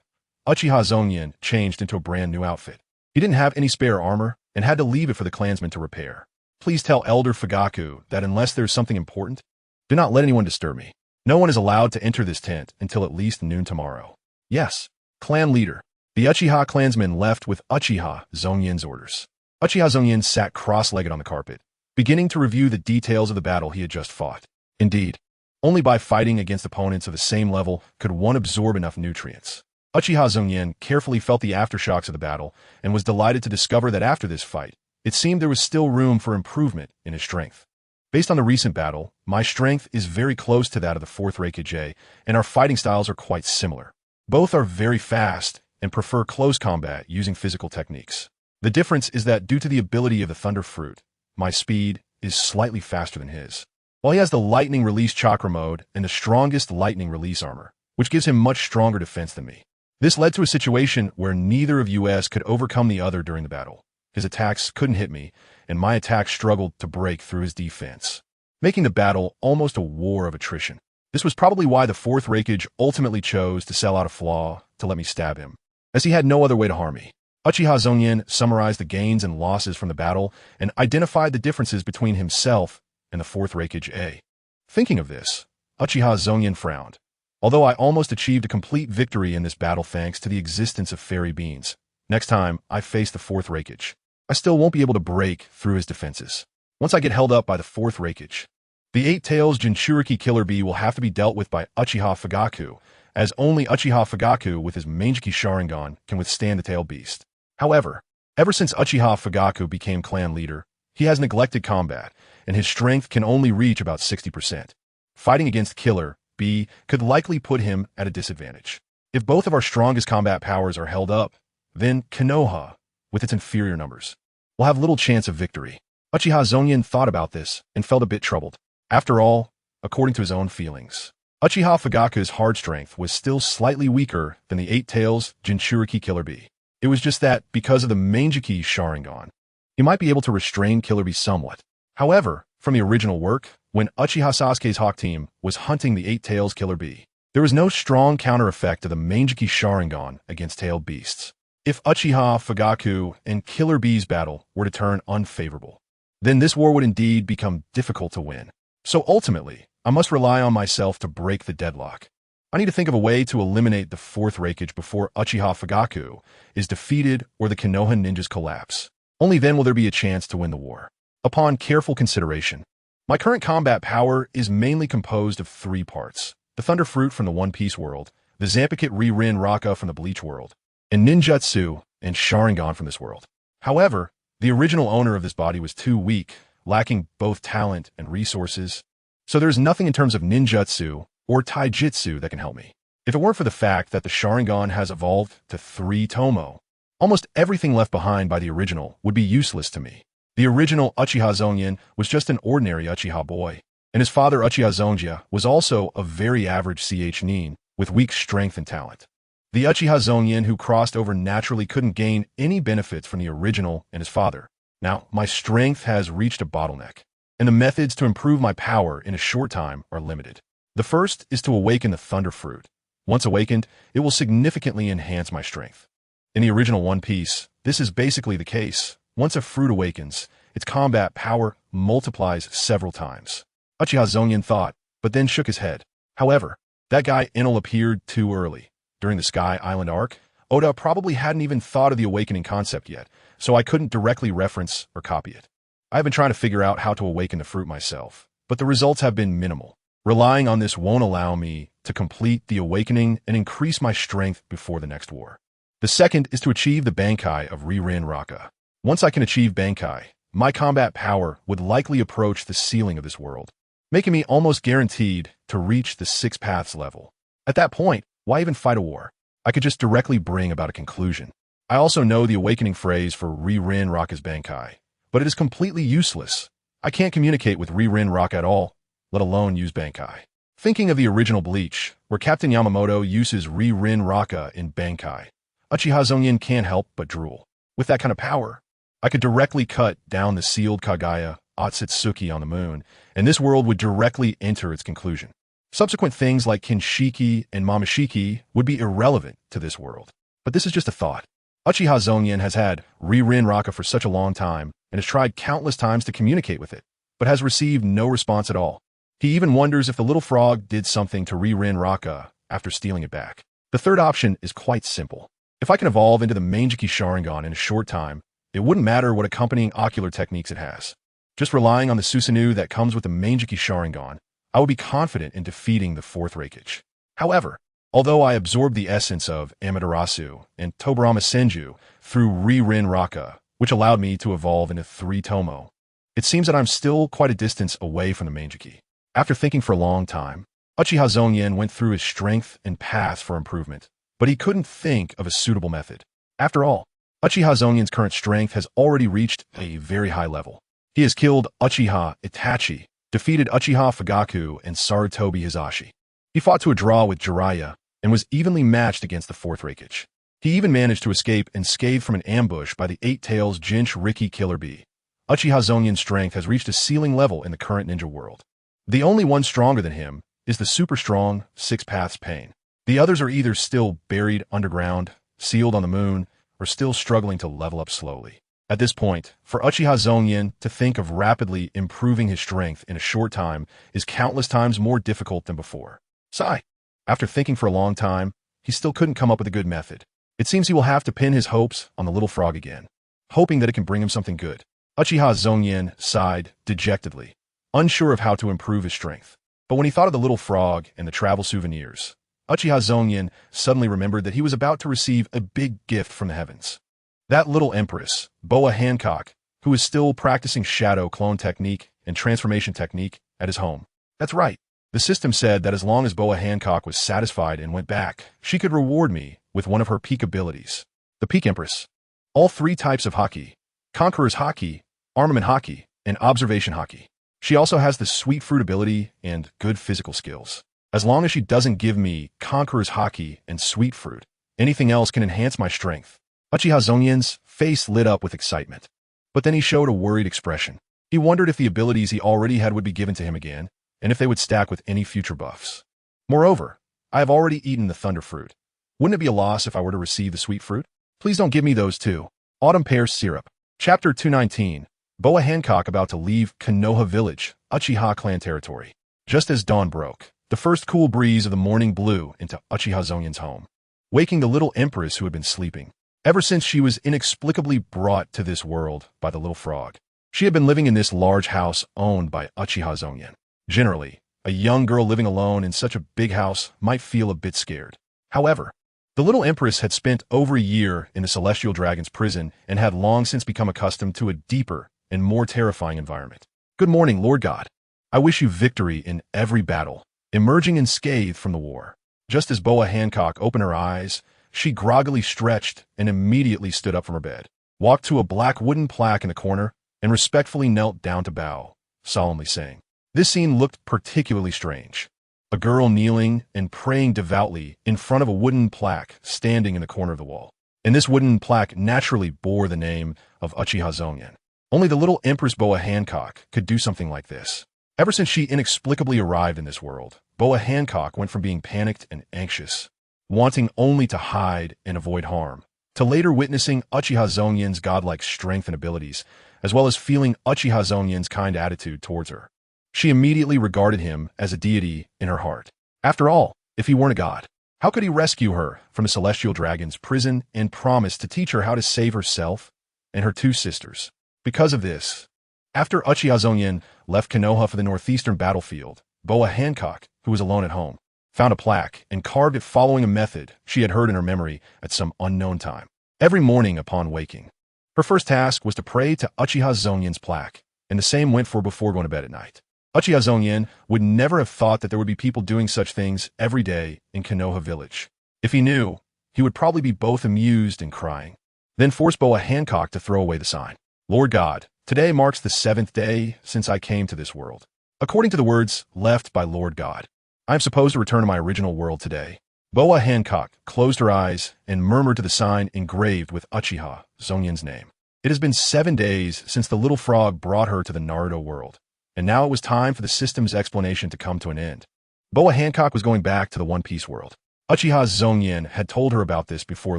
Uchiha Zongyan changed into a brand new outfit. He didn't have any spare armor and had to leave it for the clansman to repair. Please tell Elder Fugaku that unless there's something important, do not let anyone disturb me. No one is allowed to enter this tent until at least noon tomorrow. Yes, clan leader. The Uchiha clansman left with Uchiha Zongyan's orders. Uchiha Zongyan sat cross-legged on the carpet, beginning to review the details of the battle he had just fought. Indeed, only by fighting against opponents of the same level could one absorb enough nutrients. Uchiha Zongyan carefully felt the aftershocks of the battle and was delighted to discover that after this fight, it seemed there was still room for improvement in his strength. Based on the recent battle, my strength is very close to that of the 4th Reikage, and our fighting styles are quite similar. Both are very fast and prefer close combat using physical techniques. The difference is that due to the ability of the Thunder Fruit, my speed is slightly faster than his. While he has the Lightning Release Chakra mode and the strongest Lightning Release armor, which gives him much stronger defense than me. This led to a situation where neither of us could overcome the other during the battle. His attacks couldn't hit me, and my attacks struggled to break through his defense, making the battle almost a war of attrition. This was probably why the 4th Reikage ultimately chose to sell out a flaw to let me stab him, as he had no other way to harm me. Uchiha Zongyan summarized the gains and losses from the battle and identified the differences between himself and the 4th Reikage. Thinking of this, Uchiha Zongyan frowned. Although I almost achieved a complete victory in this battle thanks to the existence of fairy beans, next time I face the 4th Reikage, I still won't be able to break through his defenses. Once I get held up by the 4th Reikage, the 8 Tails Jinchuriki Killer Bee will have to be dealt with by Uchiha Fugaku, as only Uchiha Fugaku with his Mangeki Sharingan can withstand the tail beast. However, ever since Uchiha Fugaku became clan leader, he has neglected combat, and his strength can only reach about 60%. Fighting against Killer Bee could likely put him at a disadvantage. If both of our strongest combat powers are held up, then Konoha, with its inferior numbers, will have little chance of victory. Uchiha Zongyan thought about this and felt a bit troubled. After all, according to his own feelings, Uchiha Fugaku's hard strength was still slightly weaker than the 8 Tails Jinchuriki Killer Bee. It was just that, because of the Mangeki Sharingan, he might be able to restrain Killer Bee somewhat. However, from the original work, when Uchiha Sasuke's Hawk team was hunting the 8 Tails Killer Bee, there was no strong counter effect of the Mangeki Sharingan against tailed beasts. If Uchiha Fugaku and Killer Bee's battle were to turn unfavorable, then this war would indeed become difficult to win. So ultimately, I must rely on myself to break the deadlock. I need to think of a way to eliminate the 4th Reikage before Uchiha Fugaku is defeated or the Konoha ninjas collapse. Only then will there be a chance to win the war. Upon careful consideration, my current combat power is mainly composed of 3 parts: the Thunder Fruit from the One Piece world, the Zanpakuto Rin Raka from the Bleach world, and Ninjutsu and Sharingan from this world. However, the original owner of this body was too weak, lacking both talent and resources, so there's nothing in terms of ninjutsu or taijutsu that can help me. If it weren't for the fact that the Sharingan has evolved to 3 Tomo, almost everything left behind by the original would be useless to me. The original Uchiha Zongyan was just an ordinary Uchiha boy, and his father Uchiha Zongya was also a very average nin with weak strength and talent. The Uchiha Zongyan who crossed over naturally couldn't gain any benefits from the original and his father. Now, my strength has reached a bottleneck, and the methods to improve my power in a short time are limited. The first is to awaken the Thunder Fruit. Once awakened, it will significantly enhance my strength. In the original One Piece, This is basically the case. Once a fruit awakens, its combat power multiplies several times. Uchiha Zongyan thought, but then shook his head. However, that guy Enel appeared too early. During the Sky Island arc, Oda probably hadn't even thought of the awakening concept yet, so I couldn't directly reference or copy it. I've been trying to figure out how to awaken the fruit myself, but the results have been minimal. Relying on this won't allow me to complete the awakening and increase my strength before the next war. The second is to achieve the Bankai of Ririn Raka. Once I can achieve Bankai, my combat power would likely approach the ceiling of this world, making me almost guaranteed to reach the 6 paths level. At that point, why even fight a war? I could just directly bring about a conclusion. I also know the awakening phrase for Ririn Raka's Bankai, but it is completely useless. I can't communicate with Ririn Raka at all, let alone use Bankai. Thinking of the original Bleach, where Captain Yamamoto uses Ririn Raka in Bankai, Uchiha Zongyan can't help but drool. With that kind of power, I could directly cut down the sealed Kagaya Otsutsuki on the moon, and this world would directly enter its conclusion. Subsequent things like Kinshiki and Momoshiki would be irrelevant to this world. But this is just a thought. Uchiha Zongyan has had Ririn Raka for such a long time and has tried countless times to communicate with it, but has received no response at all. He even wonders if the little frog did something to Ririn Raka after stealing it back. The third option is quite simple. If I can evolve into the Manjiki Sharingan in a short time, it wouldn't matter what accompanying ocular techniques it has. Just relying on the Susanoo that comes with the Manjiki Sharingan, I would be confident in defeating the 4th Reikage. However, although I absorbed the essence of Amaterasu and Tobarama Senju through Ririn Raka, which allowed me to evolve into 3 Tomo, it seems that I'm still quite a distance away from the Manjiki. After thinking for a long time, Uchiha Zongyan went through his strength and paths for improvement, but he couldn't think of a suitable method. After all, Uchiha Zongyan's current strength has already reached a very high level. He has killed Uchiha Itachi, defeated Uchiha Fugaku and Sarutobi Hisashi. He fought to a draw with Jiraiya and was evenly matched against the 4th Reikage. He even managed to escape unscathed from an ambush by the 8 Tails Jinch Riki Killer Bee. Uchiha Zongyan's strength has reached a ceiling level in the current ninja world. The only one stronger than him is the super strong 6 Paths Pain. The others are either still buried underground, sealed on the moon, or still struggling to level up slowly. At this point, for Uchiha Zongyan to think of rapidly improving his strength in a short time is countless times more difficult than before. Sigh. After thinking for a long time, he still couldn't come up with a good method. It seems he will have to pin his hopes on the little frog again, hoping that it can bring him something good. Uchiha Zongyan sighed dejectedly, unsure of how to improve his strength. But when he thought of the little frog and the travel souvenirs, Uchiha Zongyan suddenly remembered that he was about to receive a big gift from the heavens. That little empress, Boa Hancock, who is still practicing shadow clone technique and transformation technique at his home. That's right. The system said that as long as Boa Hancock was satisfied and went back, she could reward me with one of her peak abilities. The Peak Empress. All 3 types of Haki: Conqueror's Haki, Armament Haki, and Observation Haki. She also has the Sweet Fruit ability and good physical skills. As long as she doesn't give me Conqueror's Haki and Sweet Fruit, anything else can enhance my strength. Uchiha Zongyan's face lit up with excitement. But then he showed a worried expression. He wondered if the abilities he already had would be given to him again, and if they would stack with any future buffs. Moreover, I have already eaten the Thunder Fruit. Wouldn't it be a loss if I were to receive the Sweet Fruit? Please don't give me those too. Autumn Pear Syrup. Chapter 219. Boa Hancock about to leave Konoha Village, Uchiha clan territory. Just as dawn broke, the first cool breeze of the morning blew into Uchiha Zongyan's home, waking the little empress who had been sleeping. Ever since she was inexplicably brought to this world by the little frog, she had been living in this large house owned by Uchiha Zongyan. Generally, a young girl living alone in such a big house might feel a bit scared. However, the little empress had spent over a year in the Celestial Dragon's prison and had long since become accustomed to a deeper and more terrifying environment. Good morning, Lord God. I wish you victory in every battle, emerging unscathed from the war. Just as Boa Hancock opened her eyes, she groggily stretched and immediately stood up from her bed, walked to a black wooden plaque in the corner, and respectfully knelt down to bow, solemnly saying. This scene looked particularly strange. A girl kneeling and praying devoutly in front of a wooden plaque standing in the corner of the wall. And this wooden plaque naturally bore the name of Uchiha Zongyan. Only the little Empress Boa Hancock could do something like this. Ever since she inexplicably arrived in this world, Boa Hancock went from being panicked and anxious, wanting only to hide and avoid harm, to later witnessing Uchiha Zongyan's godlike strength and abilities, as well as feeling Uchiha Zongyan's kind attitude towards her. She immediately regarded him as a deity in her heart. After all, if he weren't a god, how could he rescue her from the celestial dragon's prison and promise to teach her how to save herself and her two sisters? Because of this, after Uchiha Zongyan left Konoha for the northeastern battlefield, Boa Hancock, who was alone at home, found a plaque and carved it following a method she had heard in her memory at some unknown time. Every morning upon waking, her first task was to pray to Uchiha Zongyan's plaque, and the same went for before going to bed at night. Uchiha Zongyan would never have thought that there would be people doing such things every day in Konoha village. If he knew, he would probably be both amused and crying. Then force Boa Hancock to throw away the sign. Lord God, today marks the 7th day since I came to this world. According to the words left by Lord God, I am supposed to return to my original world today. Boa Hancock closed her eyes and murmured to the sign engraved with Uchiha Zongyan's name. It has been 7 days since the little frog brought her to the Naruto world, and now it was time for the system's explanation to come to an end. Boa Hancock was going back to the One Piece world. Uchiha Zongyan had told her about this before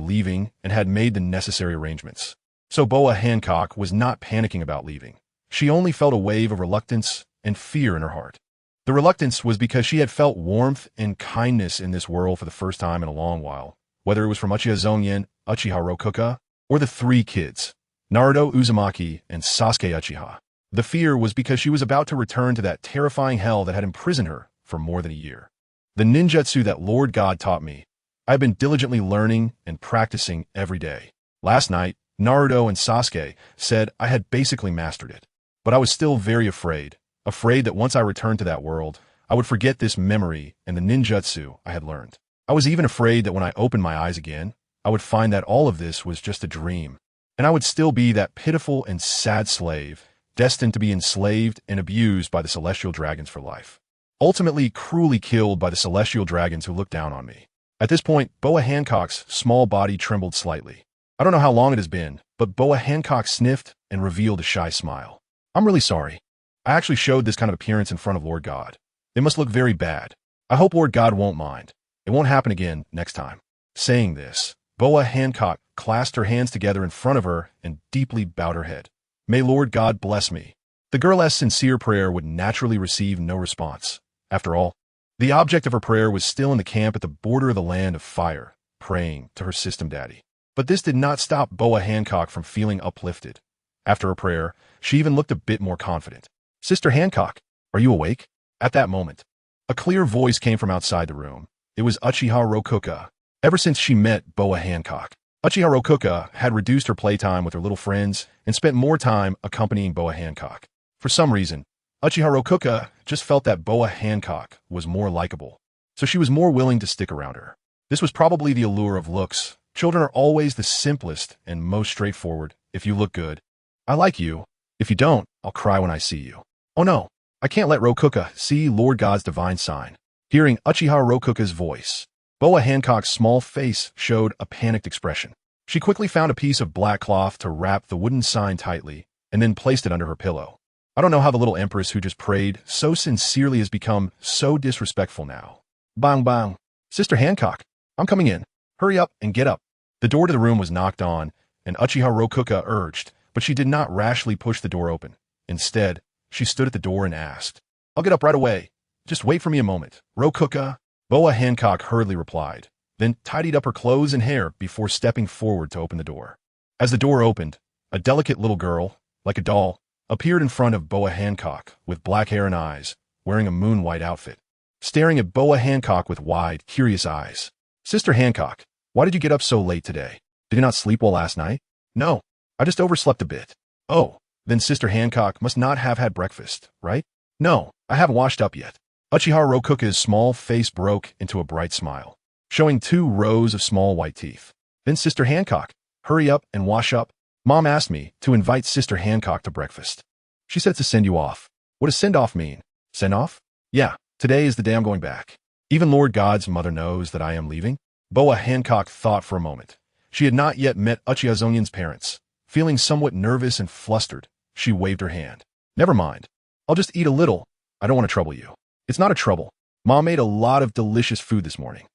leaving and had made the necessary arrangements. So Boa Hancock was not panicking about leaving. She only felt a wave of reluctance and fear in her heart. The reluctance was because she had felt warmth and kindness in this world for the first time in a long while, whether it was from Uchiha Zongyan, Uchiha Rokuka, or the 3 kids, Naruto, Uzumaki, and Sasuke Uchiha. The fear was because she was about to return to that terrifying hell that had imprisoned her for more than a year. The ninjutsu that Lord God taught me, I have been diligently learning and practicing every day. Last night, Naruto and Sasuke said I had basically mastered it, but I was still very afraid that once I returned to that world, I would forget this memory and the ninjutsu I had learned. I was even afraid that when I opened my eyes again, I would find that all of this was just a dream, and I would still be that pitiful and sad slave, destined to be enslaved and abused by the celestial dragons for life. Ultimately cruelly killed by the celestial dragons who looked down on me. At this point, Boa Hancock's small body trembled slightly. I don't know how long it has been, but Boa Hancock sniffed and revealed a shy smile. I'm really sorry. I actually showed this kind of appearance in front of Lord God. It must look very bad. I hope Lord God won't mind. It won't happen again next time. Saying this, Boa Hancock clasped her hands together in front of her and deeply bowed her head. May Lord God bless me. The girl's sincere prayer would naturally receive no response. After all, the object of her prayer was still in the camp at the border of the land of fire, praying to her system daddy. But this did not stop Boa Hancock from feeling uplifted. After her prayer, she even looked a bit more confident. Sister Hancock, are you awake? At that moment, a clear voice came from outside the room. It was Uchiha Rokuka. Ever since she met Boa Hancock, Uchiha Rokuka had reduced her playtime with her little friends and spent more time accompanying Boa Hancock. For some reason, Uchiha Rokuka just felt that Boa Hancock was more likable, so she was more willing to stick around her. This was probably the allure of looks. Children are always the simplest and most straightforward. If you look good, I like you. If you don't, I'll cry when I see you. Oh no, I can't let Rokuka see Lord God's divine sign. Hearing Uchiha Rokuka's voice, Boa Hancock's small face showed a panicked expression. She quickly found a piece of black cloth to wrap the wooden sign tightly and then placed it under her pillow. I don't know how the little empress who just prayed so sincerely has become so disrespectful now. Bang bang. Sister Hancock, I'm coming in. Hurry up and get up. The door to the room was knocked on, and Uchiha Rokuka urged, but she did not rashly push the door open. Instead, she stood at the door and asked, I'll get up right away. Just wait for me a moment. Rokuka. Boa Hancock hurriedly replied, then tidied up her clothes and hair before stepping forward to open the door. As the door opened, a delicate little girl, like a doll, appeared in front of Boa Hancock with black hair and eyes, wearing a moon-white outfit, staring at Boa Hancock with wide, curious eyes. Sister Hancock, why did you get up so late today? Did you not sleep well last night? No, I just overslept a bit. Oh, then Sister Hancock must not have had breakfast, right? No, I haven't washed up yet. Uchiha Rokuka's small face broke into a bright smile, showing 2 rows of small white teeth. Then Sister Hancock, hurry up and wash up. Mom asked me to invite Sister Hancock to breakfast. She said to send you off. What does send off mean? Send off? Yeah, today is the day I'm going back. Even Lord God's mother knows that I am leaving. Boa Hancock thought for a moment. She had not yet met Uchiha Zongyan's parents. Feeling somewhat nervous and flustered, she waved her hand. Never mind. I'll just eat a little. I don't want to trouble you. It's not a trouble. Mom made a lot of delicious food this morning.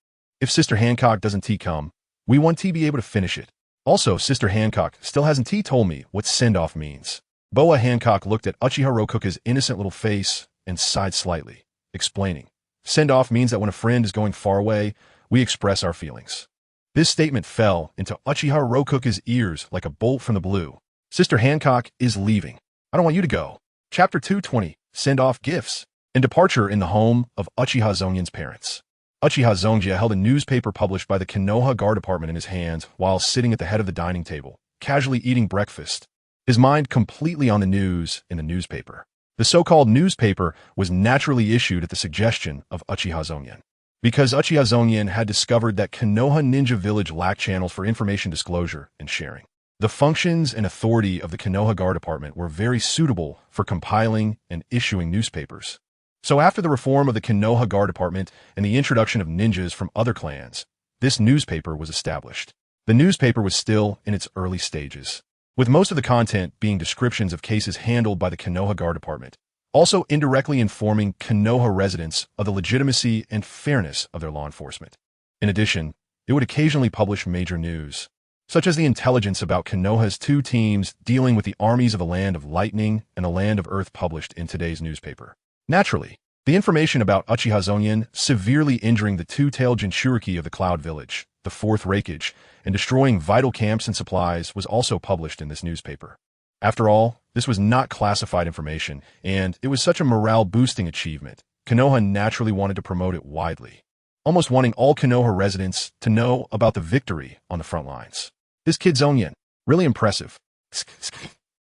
If Sister Hancock doesn't tea come, we want tea be able to finish it. Also, Sister Hancock still hasn't told me what send-off means. Boa Hancock looked at Uchiha Rokuka's innocent little face and sighed slightly, explaining, "Send-off means that when a friend is going far away, we express our feelings." This statement fell into Uchiha Rokuka's ears like a bolt from the blue. Sister Hancock is leaving. I don't want you to go. Chapter 220, Send-Off Gifts, and Departure in the Home of Uchiha Zongyan's parents. Uchiha Zongyan held a newspaper published by the Konoha Guard Department in his hands while sitting at the head of the dining table, casually eating breakfast, his mind completely on the news in the newspaper. The so-called newspaper was naturally issued at the suggestion of Uchiha Zongyan, because Uchiha Zongyan had discovered that Konoha Ninja Village lacked channels for information disclosure and sharing. The functions and authority of the Konoha Guard Department were very suitable for compiling and issuing newspapers. So after the reform of the Konoha Guard Department and the introduction of ninjas from other clans, this newspaper was established. The newspaper was still in its early stages, with most of the content being descriptions of cases handled by the Konoha Guard Department, also indirectly informing Konoha residents of the legitimacy and fairness of their law enforcement. In addition, it would occasionally publish major news, such as the intelligence about Konoha's two teams dealing with the armies of the Land of Lightning and the Land of Earth published in today's newspaper. Naturally, the information about Uchiha Zongyan severely injuring the two-tailed Jinchuriki of the Cloud Village, the fourth Reikage, and destroying vital camps and supplies was also published in this newspaper. After all, this was not classified information, and it was such a morale-boosting achievement. Konoha naturally wanted to promote it widely, almost wanting all Konoha residents to know about the victory on the front lines. This kid Zongyan, really impressive.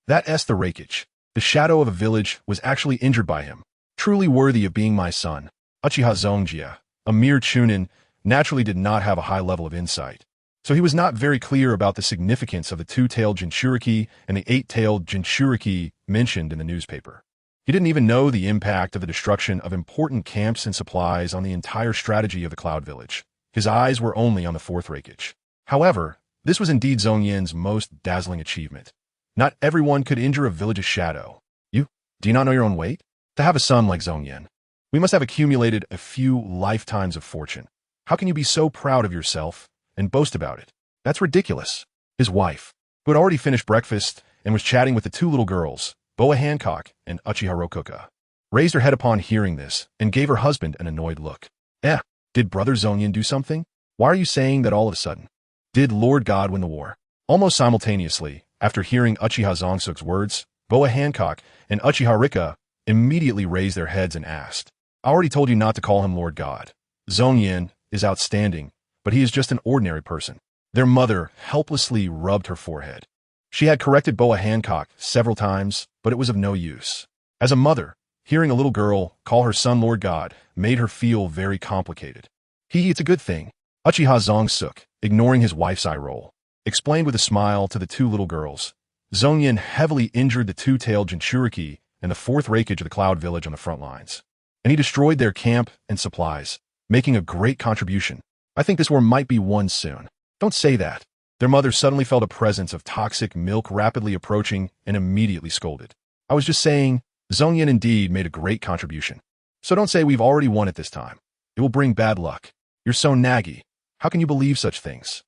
That the Reikage, the shadow of a village, was actually injured by him. Truly worthy of being my son. Uchiha Zongyan, a mere chunin, naturally did not have a high level of insight, so he was not very clear about the significance of the two-tailed Jinchuriki and the eight-tailed Jinchuriki mentioned in the newspaper. He didn't even know the impact of the destruction of important camps and supplies on the entire strategy of the Cloud Village. His eyes were only on the fourth Reikage. However, this was indeed Zongyan's most dazzling achievement. Not everyone could injure a village's shadow. Do you not know your own weight? To have a son like Zongyan, we must have accumulated a few lifetimes of fortune. How can you be so proud of yourself and boast about it? That's ridiculous. His wife, who had already finished breakfast and was chatting with the two little girls, Boa Hancock and Uchiha Rokuka, raised her head upon hearing this and gave her husband an annoyed look. Did Brother Zongyan do something? Why are you saying that all of a sudden? Did Lord God win the war? Almost simultaneously, after hearing Uchiha Zongsuk's words, Boa Hancock and Uchiha Rika immediately raised their heads and asked, "I already told you not to call him Lord God. Zongyan is outstanding, but he is just an ordinary person." Their mother helplessly rubbed her forehead. She had corrected Boa Hancock several times, but it was of no use. As a mother, hearing a little girl call her son Lord God made her feel very complicated. It's a good thing. Uchiha Zongsuk, ignoring his wife's eye roll, explained with a smile to the two little girls. Zongyan heavily injured the two-tailed Jinchuriki and the fourth Reikage of the Cloud Village on the front lines, and he destroyed their camp and supplies, making a great contribution. I think this war might be won soon. Don't say that. Their mother suddenly felt a presence of toxic milk rapidly approaching and immediately scolded. I was just saying, Zongyan indeed made a great contribution. So don't say we've already won it this time. It will bring bad luck. You're so naggy. How can you believe such things?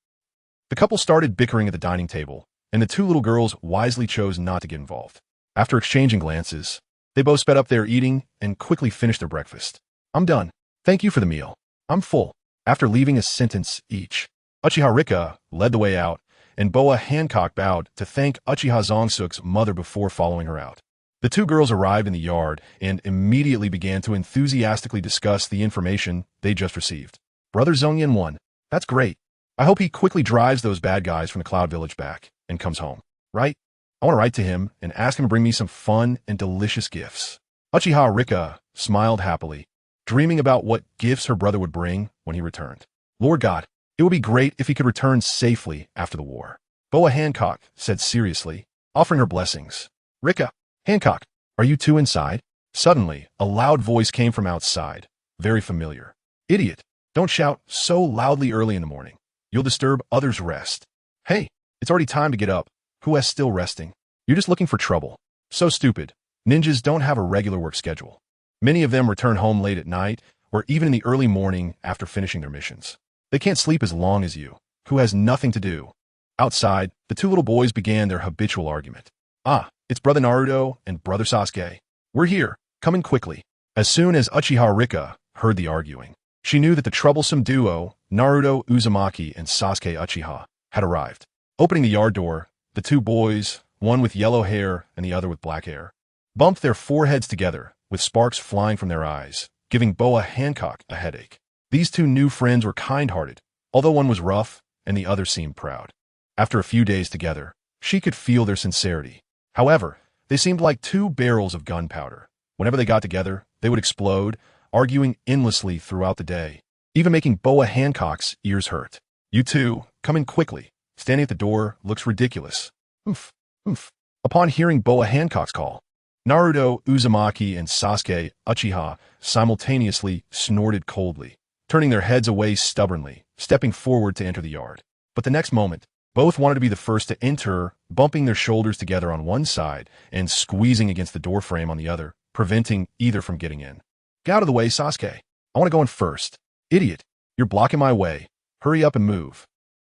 The couple started bickering at the dining table, and the two little girls wisely chose not to get involved. After exchanging glances, they both sped up their eating and quickly finished their breakfast. "I'm done. Thank you for the meal. I'm full." After leaving a sentence each, Uchiha Rika led the way out, and Boa Hancock bowed to thank Uchiha Zongsuk's mother before following her out. The two girls arrived in the yard and immediately began to enthusiastically discuss the information they just received. Brother Zongyan won. That's great. I hope he quickly drives those bad guys from the Cloud Village back and comes home, right? I want to write to him and ask him to bring me some fun and delicious gifts. Uchiha Rika smiled happily, dreaming about what gifts her brother would bring when he returned. Lord God, it would be great if he could return safely after the war. Boa Hancock said seriously, offering her blessings. Rika, Hancock, are you two inside? Suddenly, a loud voice came from outside, very familiar. Idiot, don't shout so loudly early in the morning. You'll disturb others' rest. Hey, it's already time to get up. Who is still resting? You're just looking for trouble. So stupid. Ninjas don't have a regular work schedule. Many of them return home late at night or even in the early morning after finishing their missions. They can't sleep as long as you, who has nothing to do. Outside, the two little boys began their habitual argument. Ah, it's Brother Naruto and Brother Sasuke. We're here. Come in quickly. As soon as Uchiha Rika heard the arguing, she knew that the troublesome duo, Naruto Uzumaki and Sasuke Uchiha, had arrived. Opening the yard door, the two boys, one with yellow hair and the other with black hair, bumped their foreheads together, with sparks flying from their eyes, giving Boa Hancock a headache. These two new friends were kind-hearted, although one was rough and the other seemed proud. After a few days together, she could feel their sincerity. However, they seemed like two barrels of gunpowder. Whenever they got together, they would explode, arguing endlessly throughout the day, even making Boa Hancock's ears hurt. You two, come in quickly. Standing at the door looks ridiculous. Oomph, oomph. Upon hearing Boa Hancock's call, Naruto Uzumaki and Sasuke Uchiha simultaneously snorted coldly, turning their heads away stubbornly, stepping forward to enter the yard. But the next moment, both wanted to be the first to enter, bumping their shoulders together on one side and squeezing against the doorframe on the other, preventing either from getting in. Get out of the way, Sasuke. I want to go in first. Idiot, you're blocking my way. Hurry up and move.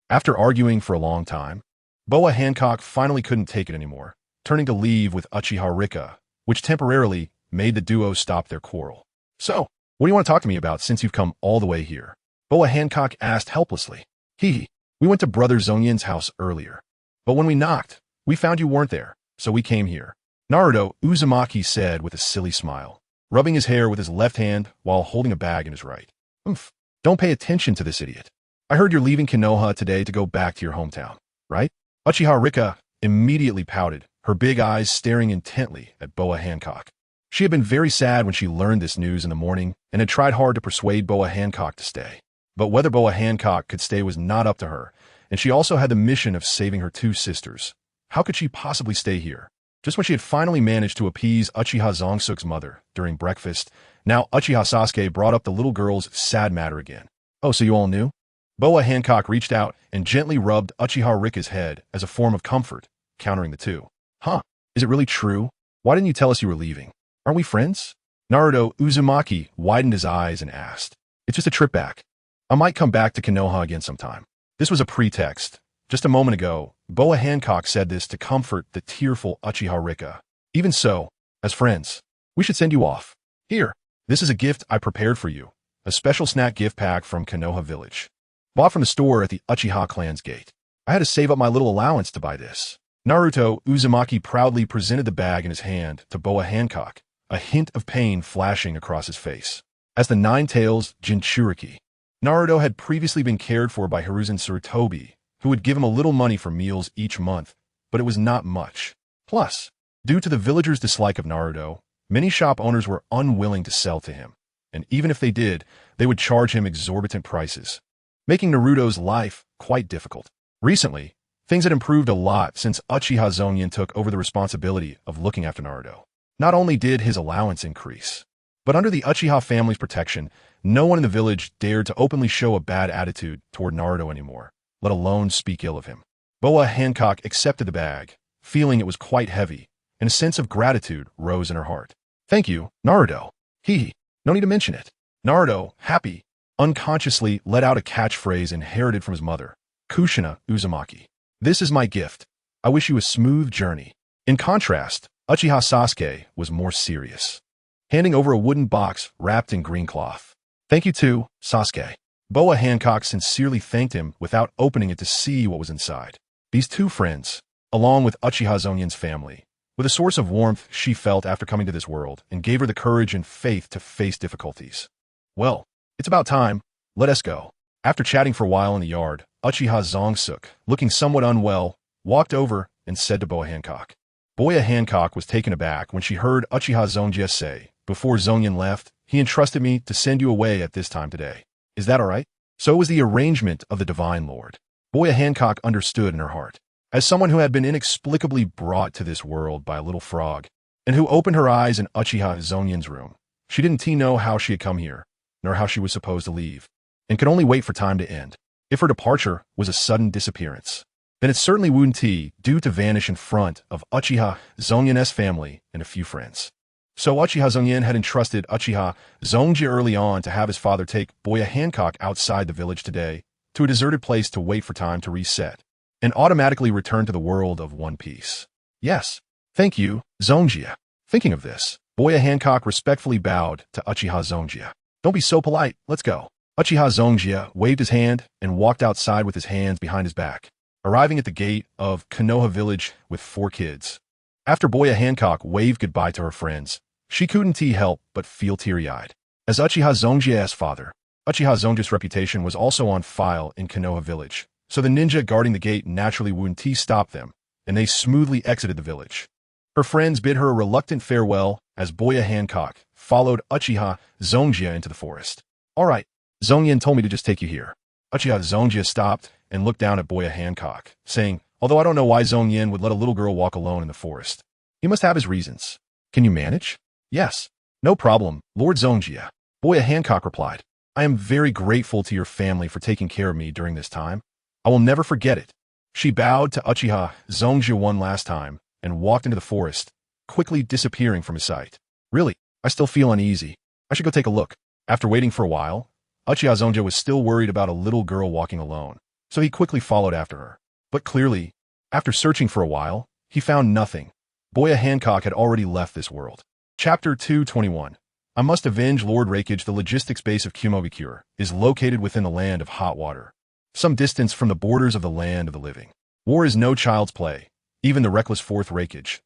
After arguing for a long time, Boa Hancock finally couldn't take it anymore, turning to leave with Uchiha Rika, which temporarily made the duo stop their quarrel. So, what do you want to talk to me about since you've come all the way here? Boa Hancock asked helplessly. We went to Brother Zongyan's house earlier, but when we knocked, we found you weren't there, so we came here. Naruto Uzumaki said with a silly smile, rubbing his hair with his left hand while holding a bag in his right. Oomph, don't pay attention to this idiot. I heard you're leaving Konoha today to go back to your hometown, right? Uchiha Rika immediately pouted, her big eyes staring intently at Boa Hancock. She had been very sad when she learned this news in the morning and had tried hard to persuade Boa Hancock to stay. But whether Boa Hancock could stay was not up to her, and she also had the mission of saving her two sisters. How could she possibly stay here? Just when she had finally managed to appease Uchiha Zongsuk's mother during breakfast, now Uchiha Sasuke brought up the little girl's sad matter again. Oh, so you all knew? Boa Hancock reached out and gently rubbed Uchiha Rika's head as a form of comfort, countering the two. Huh, is it really true? Why didn't you tell us you were leaving? Aren't we friends? Naruto Uzumaki widened his eyes and asked. It's just a trip back. I might come back to Konoha again sometime. This was a pretext. Just a moment ago, Boa Hancock said this to comfort the tearful Uchiha Rika. Even so, as friends, we should send you off. Here, this is a gift I prepared for you, a special snack gift pack from Konoha Village. Bought from the store at the Uchiha clan's gate. I had to save up my little allowance to buy this. Naruto Uzumaki proudly presented the bag in his hand to Boa Hancock, a hint of pain flashing across his face. As the Nine-Tails Jinchuriki, Naruto had previously been cared for by Hiruzen Sarutobi, who would give him a little money for meals each month, but it was not much. Plus, due to the villagers' dislike of Naruto, many shop owners were unwilling to sell to him, and even if they did, they would charge him exorbitant prices, making Naruto's life quite difficult. Recently, things had improved a lot since Uchiha Zongyan took over the responsibility of looking after Naruto. Not only did his allowance increase, but under the Uchiha family's protection, no one in the village dared to openly show a bad attitude toward Naruto anymore, let alone speak ill of him. Boa Hancock accepted the bag, feeling it was quite heavy, and a sense of gratitude rose in her heart. Thank you, Naruto. No need to mention it. Naruto, happy, unconsciously let out a catchphrase inherited from his mother, Kushina Uzumaki. This is my gift. I wish you a smooth journey. In contrast, Uchiha Sasuke was more serious, handing over a wooden box wrapped in green cloth. Thank you too, Sasuke. Boa Hancock sincerely thanked him without opening it to see what was inside. These two friends, along with Uchiha Zongyan's family, were the source of warmth she felt after coming to this world and gave her the courage and faith to face difficulties. Well, it's about time. Let us go. After chatting for a while in the yard, Uchiha Zongsuk, looking somewhat unwell, walked over and said to Boa Hancock. Boa Hancock was taken aback when she heard Uchiha Zongyan say, before Zongyan left, he entrusted me to send you away at this time today. Is that all right? So it was the arrangement of the Divine Lord. Boa Hancock understood in her heart. As someone who had been inexplicably brought to this world by a little frog, and who opened her eyes in Uchiha Zongyan's room, she didn't know how she had come here, nor how she was supposed to leave, and could only wait for time to end. If her departure was a sudden disappearance, then it certainly wouldn't be due to vanish in front of Uchiha Zongyan's family and a few friends. So Uchiha Zongyan had entrusted Uchiha Zongyan early on to have his father take Boa Hancock outside the village today to a deserted place to wait for time to reset. and automatically return to the world of One Piece. Yes. Thank you, Zongyan. Thinking of this, Boya Hancock respectfully bowed to Uchiha Zongyan. Don't be so polite, let's go. Uchiha Zongyan waved his hand and walked outside with his hands behind his back, arriving at the gate of Konoha village with 4 kids. After Boya Hancock waved goodbye to her friends, she couldn't help but feel teary-eyed. As Uchiha Zongyan's father, Uchiha Zongyan's reputation was also on file in Konoha village, so the ninja guarding the gate naturally wouldn't stop them, and they smoothly exited the village. Her friends bid her a reluctant farewell as Boya Hancock followed Uchiha Zongyan into the forest. All right, Zongyan told me to just take you here. Uchiha Zongyan stopped and looked down at Boya Hancock, saying, although I don't know why Zongyan would let a little girl walk alone in the forest. He must have his reasons. Can you manage? Yes. No problem, Lord Zongyan. Boya Hancock replied, I am very grateful to your family for taking care of me during this time. I will never forget it. She bowed to Uchiha Zongyan one last time and walked into the forest, quickly disappearing from his sight. Really, I still feel uneasy. I should go take a look. After waiting for a while, Uchiha Zongyan was still worried about a little girl walking alone, so he quickly followed after her. But clearly, after searching for a while, he found nothing. Boya Hancock had already left this world. Chapter 221. I must avenge Lord Raikage. The logistics base of Kumogakure is located within the land of hot water, some distance from the borders of the land of the living. War is no child's play. Even the reckless 4th Raikage,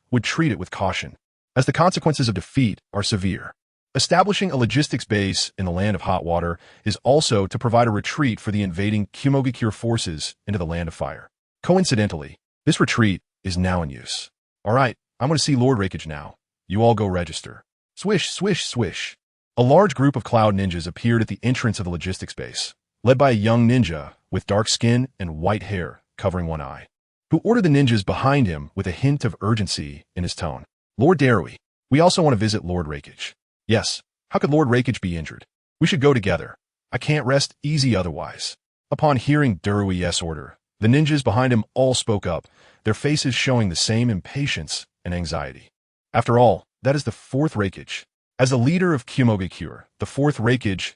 would treat it with caution, as the consequences of defeat are severe. Establishing a logistics base in the land of hot water is also to provide a retreat for the invading Kumogakure forces into the land of fire. Coincidentally, this retreat is now in use. All right, I'm going to see Lord Raikage now. You all go register. Swish, swish, swish. A large group of cloud ninjas appeared at the entrance of the logistics base, led by a young ninja with dark skin and white hair covering one eye, who ordered the ninjas behind him with a hint of urgency in his tone. Lord Darui, we also want to visit Lord Raikage. Yes, how could Lord Raikage be injured? We should go together. I can't rest easy otherwise. Upon hearing Darui's order, the ninjas behind him all spoke up, their faces showing the same impatience and anxiety. After all, that is the 4th Raikage. As the leader of Kumogakure, the 4th Raikage,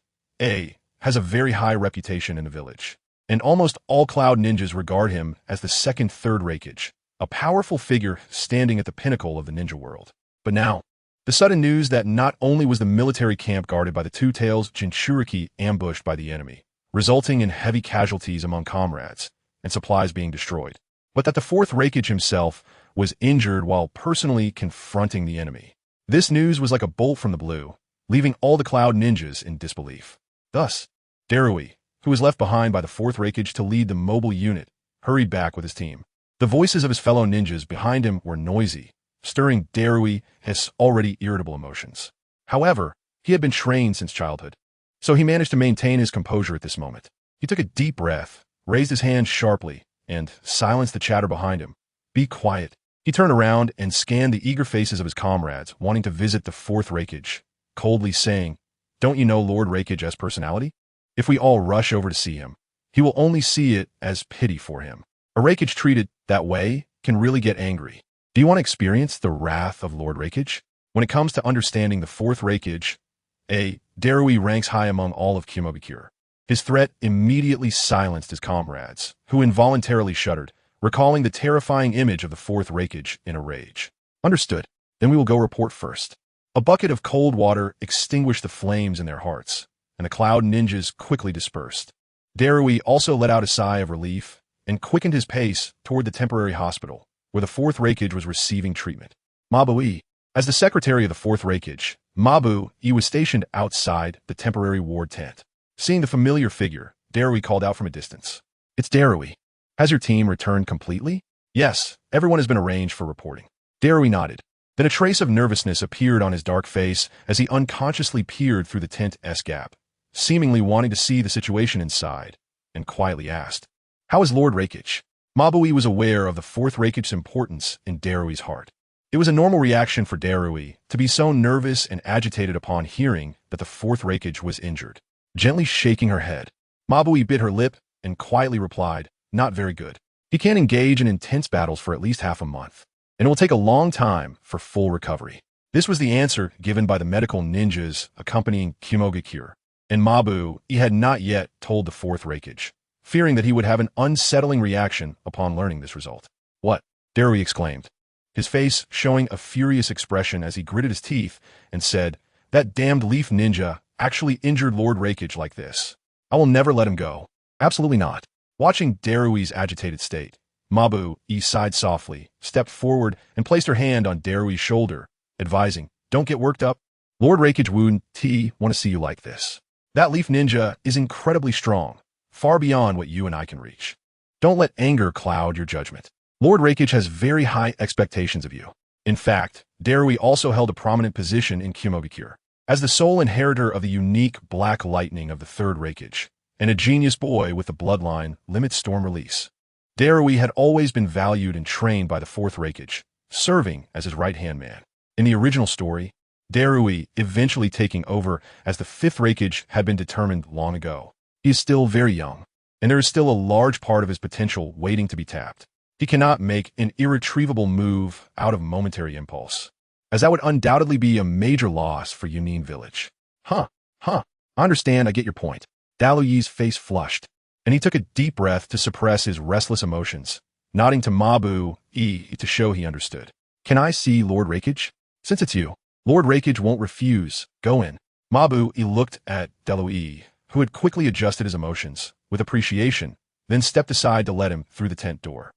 has a very high reputation in the village, and almost all cloud ninjas regard him as the 2nd, 3rd Raikage, a powerful figure standing at the pinnacle of the ninja world. But now, the sudden news that not only was the military camp guarded by the Two-Tails Jinchuriki ambushed by the enemy, resulting in heavy casualties among comrades and supplies being destroyed, but that the 4th Raikage himself was injured while personally confronting the enemy. This news was like a bolt from the blue, leaving all the cloud ninjas in disbelief. Thus, Darui, who was left behind by the 4th Raikage to lead the mobile unit, hurried back with his team. The voices of his fellow ninjas behind him were noisy, stirring Darui's already irritable emotions. However, he had been trained since childhood, so he managed to maintain his composure at this moment. He took a deep breath, raised his hand sharply, and silenced the chatter behind him. Be quiet. He turned around and scanned the eager faces of his comrades wanting to visit the 4th Raikage, coldly saying, Don't you know Lord Raikage's personality? If we all rush over to see him, he will only see it as pity for him. A Raikage treated that way can really get angry. Do you want to experience the wrath of Lord Raikage? When it comes to understanding the 4th Raikage, Darui ranks high among all of Kumogakure. His threat immediately silenced his comrades, who involuntarily shuddered, recalling the terrifying image of the 4th Raikage in a rage. Understood. Then we will go report first. A bucket of cold water extinguished the flames in their hearts, and the cloud ninjas quickly dispersed. Darui also let out a sigh of relief and quickened his pace toward the temporary hospital, where the 4th Raikage was receiving treatment. Mabu-e. As the secretary of the 4th Raikage, Mabu-e was stationed outside the temporary ward tent. Seeing the familiar figure, Darui called out from a distance. It's Darui. Has your team returned completely? Yes, everyone has been arranged for reporting. Darui nodded. Then a trace of nervousness appeared on his dark face as he unconsciously peered through the tent's gap, seemingly wanting to see the situation inside, and quietly asked, How is Lord Raikage? Mabu-e was aware of the 4th Raikage's importance in Darui's heart. It was a normal reaction for Darui to be so nervous and agitated upon hearing that the 4th Raikage was injured. Gently shaking her head, Mabu-e bit her lip and quietly replied, Not very good. He can't engage in intense battles for at least half a month, and it will take a long time for full recovery. This was the answer given by the medical ninjas accompanying Kumogakure, and Mabu-e had not yet told the 4th Raikage. fearing that he would have an unsettling reaction upon learning this result. "What?" Darui exclaimed, his face showing a furious expression as he gritted his teeth and said, "That damned leaf ninja actually injured Lord Rakage like this. I will never let him go. Absolutely not." Watching Darui's agitated state, Mabu-e sighed softly, stepped forward, and placed her hand on Darui's shoulder, advising, "Don't get worked up. Lord Rakage want to see you like this. That leaf ninja is incredibly strong, far beyond what you and I can reach. Don't let anger cloud your judgment. Lord Rakage has very high expectations of you." In fact, Darui also held a prominent position in Kumobikure. As the sole inheritor of the unique black lightning of the third Rakage, and a genius boy with the bloodline limit storm release, Darui had always been valued and trained by the fourth Rakage, serving as his right-hand man. In the original story, Darui eventually taking over as the fifth Rakage had been determined long ago. He is still very young, and there is still a large part of his potential waiting to be tapped. He cannot make an irretrievable move out of momentary impulse, as that would undoubtedly be a major loss for Yunin village. I understand, I get your point. Daluyi's face flushed, and he took a deep breath to suppress his restless emotions, nodding to Mabu-e to show he understood. "Can I see Lord Rakage? Since it's you, Lord Rakage won't refuse. Go in." Mabu-e looked at Dalui, who had quickly adjusted his emotions, with appreciation, then stepped aside to let him through the tent door.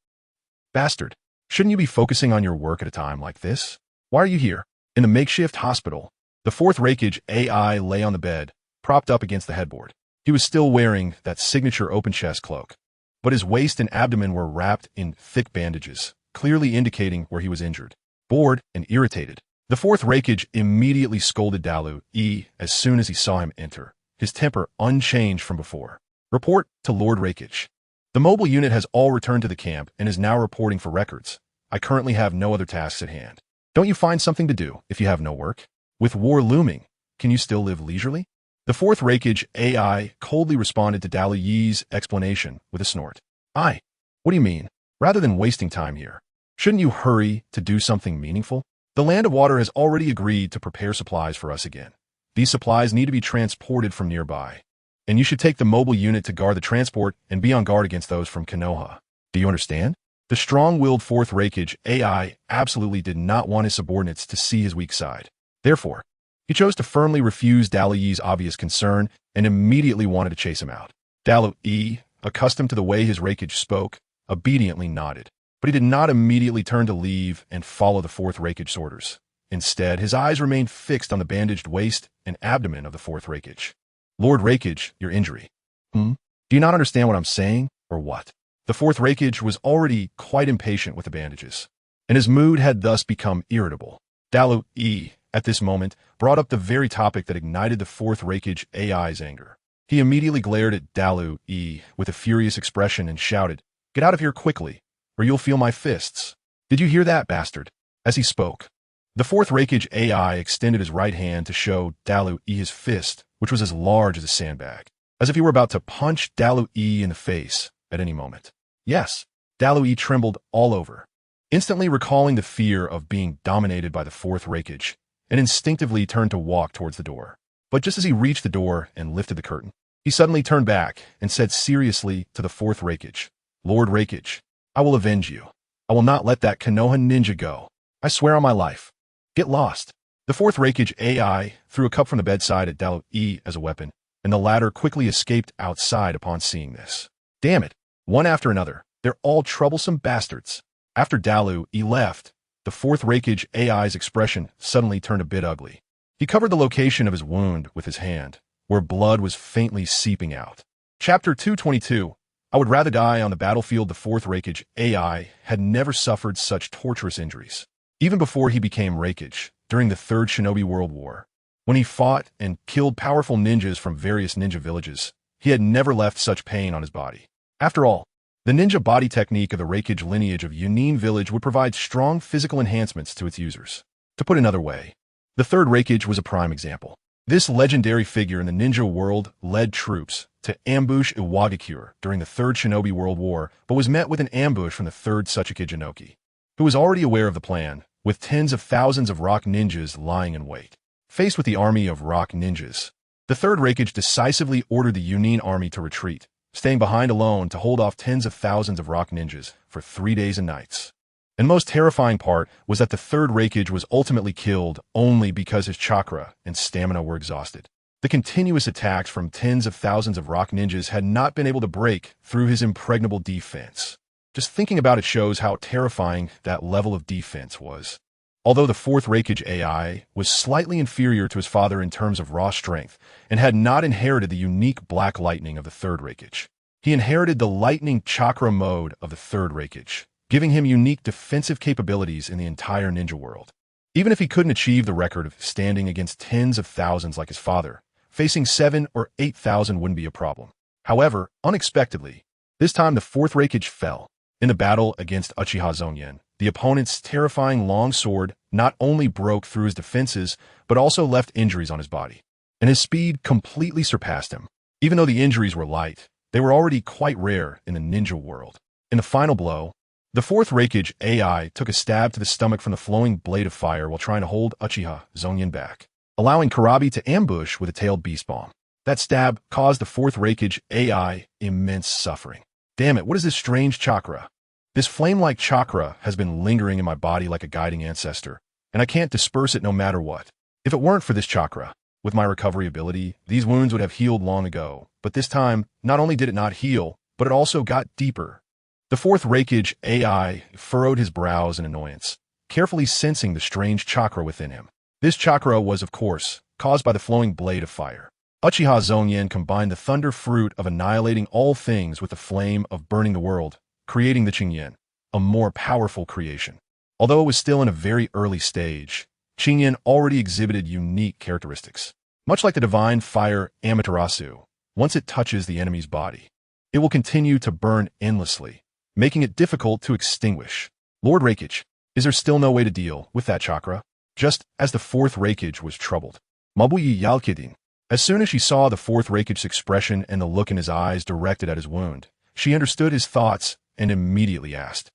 "Bastard, shouldn't you be focusing on your work at a time like this? Why are you here?" In the makeshift hospital, the fourth Rakage AI lay on the bed, propped up against the headboard. He was still wearing that signature open chest cloak, but his waist and abdomen were wrapped in thick bandages, clearly indicating where he was injured. Bored and irritated, the fourth Rakage immediately scolded Dalu-e as soon as he saw him enter, his temper unchanged from before. "Report to Lord Rakage. The mobile unit has all returned to the camp and is now reporting for records. I currently have no other tasks at hand. Don't you find something to do if you have no work? With war looming, can you still live leisurely?" The fourth Rakage AI coldly responded to Daluyi's explanation with a snort. What do you mean? Rather than wasting time here, shouldn't you hurry to do something meaningful? The Land of Water has already agreed to prepare supplies for us again. These supplies need to be transported from nearby, and you should take the mobile unit to guard the transport and be on guard against those from Konoha. Do you understand? The strong-willed fourth Rakage AI absolutely did not want his subordinates to see his weak side. Therefore, he chose to firmly refuse Daluyi's obvious concern and immediately wanted to chase him out. Dalu-e, accustomed to the way his Rakage spoke, obediently nodded, but he did not immediately turn to leave and follow the fourth Rakage's orders. Instead, his eyes remained fixed on the bandaged waist and abdomen of the fourth Rakage. "Lord Rakage, your injury. Do you not understand what I'm saying, or what?" The fourth Rakage was already quite impatient with the bandages, and his mood had thus become irritable. Dalu-e, at this moment, brought up the very topic that ignited the fourth Rakage AI's anger. He immediately glared at Dalu-e with a furious expression and shouted, "Get out of here quickly, or you'll feel my fists. Did you hear that, bastard?" As he spoke, the fourth Rakage AI extended his right hand to show Dalu-e his fist, which was as large as a sandbag, as if he were about to punch Dalu-e in the face at any moment. Yes, Dalu-e trembled all over, instantly recalling the fear of being dominated by the fourth Rakage, and instinctively turned to walk towards the door. But just as he reached the door and lifted the curtain, he suddenly turned back and said seriously to the fourth Rakage, "Lord Rakage, I will avenge you. I will not let that Konoha ninja go. I swear on my life. Get lost." The fourth Rakage AI threw a cup from the bedside at Dalu-e as a weapon, and the latter quickly escaped outside upon seeing this. Damn it, one after another, they're all troublesome bastards. After Dalu-e left, the fourth Rakage AI's expression suddenly turned a bit ugly. He covered the location of his wound with his hand, where blood was faintly seeping out. Chapter 222. I would rather die on the battlefield. The fourth Rakage AI had never suffered such torturous injuries. Even before he became Rakage, during the Third Shinobi World War, when he fought and killed powerful ninjas from various ninja villages, he had never left such pain on his body. After all, the ninja body technique of the Rakage lineage of Yunin village would provide strong physical enhancements to its users. To put another way, the third Rakage was a prime example. This legendary figure in the ninja world led troops to ambush Iwagakure during the Third Shinobi World War, but was met with an ambush from the third Tsuchika Jinoki, who was already aware of the plan, with tens of thousands of rock ninjas lying in wait. Faced with the army of rock ninjas, the third Rakage decisively ordered the Yunin army to retreat, staying behind alone to hold off tens of thousands of rock ninjas for 3 days and nights. And most terrifying part was that the third Raikage was ultimately killed only because his chakra and stamina were exhausted. The continuous attacks from tens of thousands of rock ninjas had not been able to break through his impregnable defense. Just thinking about it shows how terrifying that level of defense was. Although the fourth Raikage AI was slightly inferior to his father in terms of raw strength and had not inherited the unique black lightning of the third Raikage, he inherited the lightning chakra mode of the third Raikage, giving him unique defensive capabilities in the entire ninja world. Even if he couldn't achieve the record of standing against tens of thousands like his father, facing 7,000 or 8,000 wouldn't be a problem. However, unexpectedly, this time the fourth Raikage fell. In the battle against Uchiha Zongyan, the opponent's terrifying long sword not only broke through his defenses, but also left injuries on his body. And his speed completely surpassed him. Even though the injuries were light, they were already quite rare in the ninja world. In the final blow, the fourth Raikage AI took a stab to the stomach from the flowing blade of fire while trying to hold Uchiha Zongyan back, allowing Karabi to ambush with a tailed beast bomb. That stab caused the fourth Raikage AI immense suffering. Damn it, what is this strange chakra? This flame-like chakra has been lingering in my body like a guiding ancestor, and I can't disperse it no matter what. If it weren't for this chakra, with my recovery ability, these wounds would have healed long ago. But this time, not only did it not heal, but it also got deeper. The fourth Raikage AI furrowed his brows in annoyance, carefully sensing the strange chakra within him. This chakra was, of course, caused by the flowing blade of fire. Uchiha Zongyan combined the thunder fruit of annihilating all things with the flame of burning the world, creating the Qingyan, a more powerful creation. Although it was still in a very early stage, Qingyan already exhibited unique characteristics. Much like the divine fire Amaterasu, once it touches the enemy's body, it will continue to burn endlessly, making it difficult to extinguish. Lord Raikage, is there still no way to deal with that chakra? Just as the fourth Raikage was troubled, Mabuyi Yalkidin, as soon as she saw the fourth Raikage's expression and the look in his eyes directed at his wound, she understood his thoughts and immediately asked,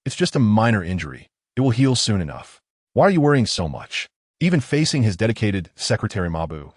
it's just a minor injury. It will heal soon enough. Why are you worrying so much? Even facing his dedicated secretary Mabu,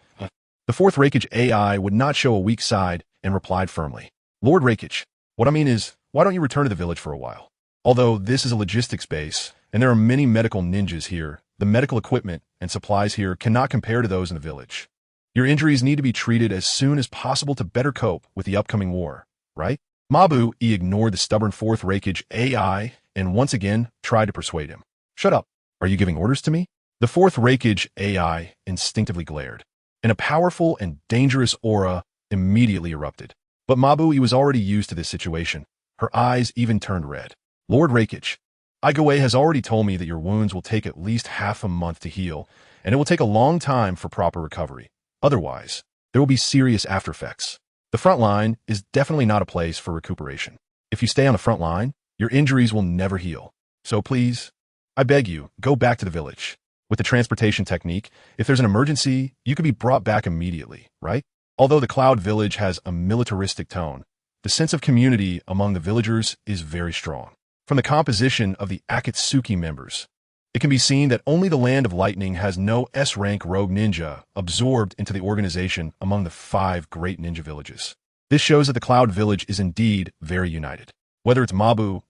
the fourth Raikage AI would not show a weak side and replied firmly, Lord Raikage, what I mean is, why don't you return to the village for a while? Although this is a logistics base, and there are many medical ninjas here, the medical equipment and supplies here cannot compare to those in the village. Your injuries need to be treated as soon as possible to better cope with the upcoming war, right? Mabu ignored the stubborn fourth Raikage AI and once again tried to persuade him. Shut up. Are you giving orders to me? The fourth Raikage AI instinctively glared, and a powerful and dangerous aura immediately erupted. But Mabu was already used to this situation. Her eyes even turned red. Lord Raikage, Igaway has already told me that your wounds will take at least half a month to heal, and it will take a long time for proper recovery. Otherwise, there will be serious after effects. The front line is definitely not a place for recuperation. If you stay on the front line, your injuries will never heal. So please, I beg you, go back to the village. With the transportation technique, if there's an emergency, you can be brought back immediately, right? Although the Cloud Village has a militaristic tone, the sense of community among the villagers is very strong. From the composition of the Akatsuki members, it can be seen that only the Land of Lightning has no S-rank rogue ninja absorbed into the organization among the 5 great ninja villages. This shows that the Cloud Village is indeed very united. Whether it's Mabu,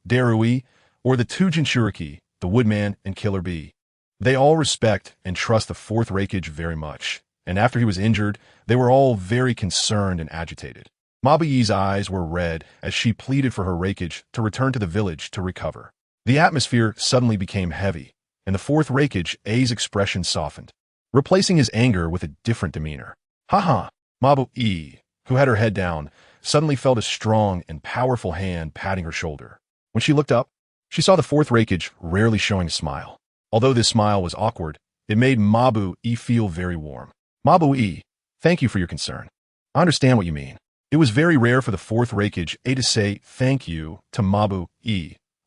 Darui, or the 2 Jinchuriki, the Woodman and Killer Bee, they all respect and trust the fourth Raikage very much, and after he was injured, they were all very concerned and agitated. Mabuyi's eyes were red as she pleaded for her Raikage to return to the village to recover. The atmosphere suddenly became heavy, and the fourth Raikage A's expression softened, replacing his anger with a different demeanor. Haha, Mabu, who had her head down, suddenly felt a strong and powerful hand patting her shoulder. When she looked up, she saw the fourth Raikage rarely showing a smile. Although this smile was awkward, it made Mabu feel very warm. Mabu, thank you for your concern. I understand what you mean. It was very rare for the fourth Raikage to say thank you to Mabu,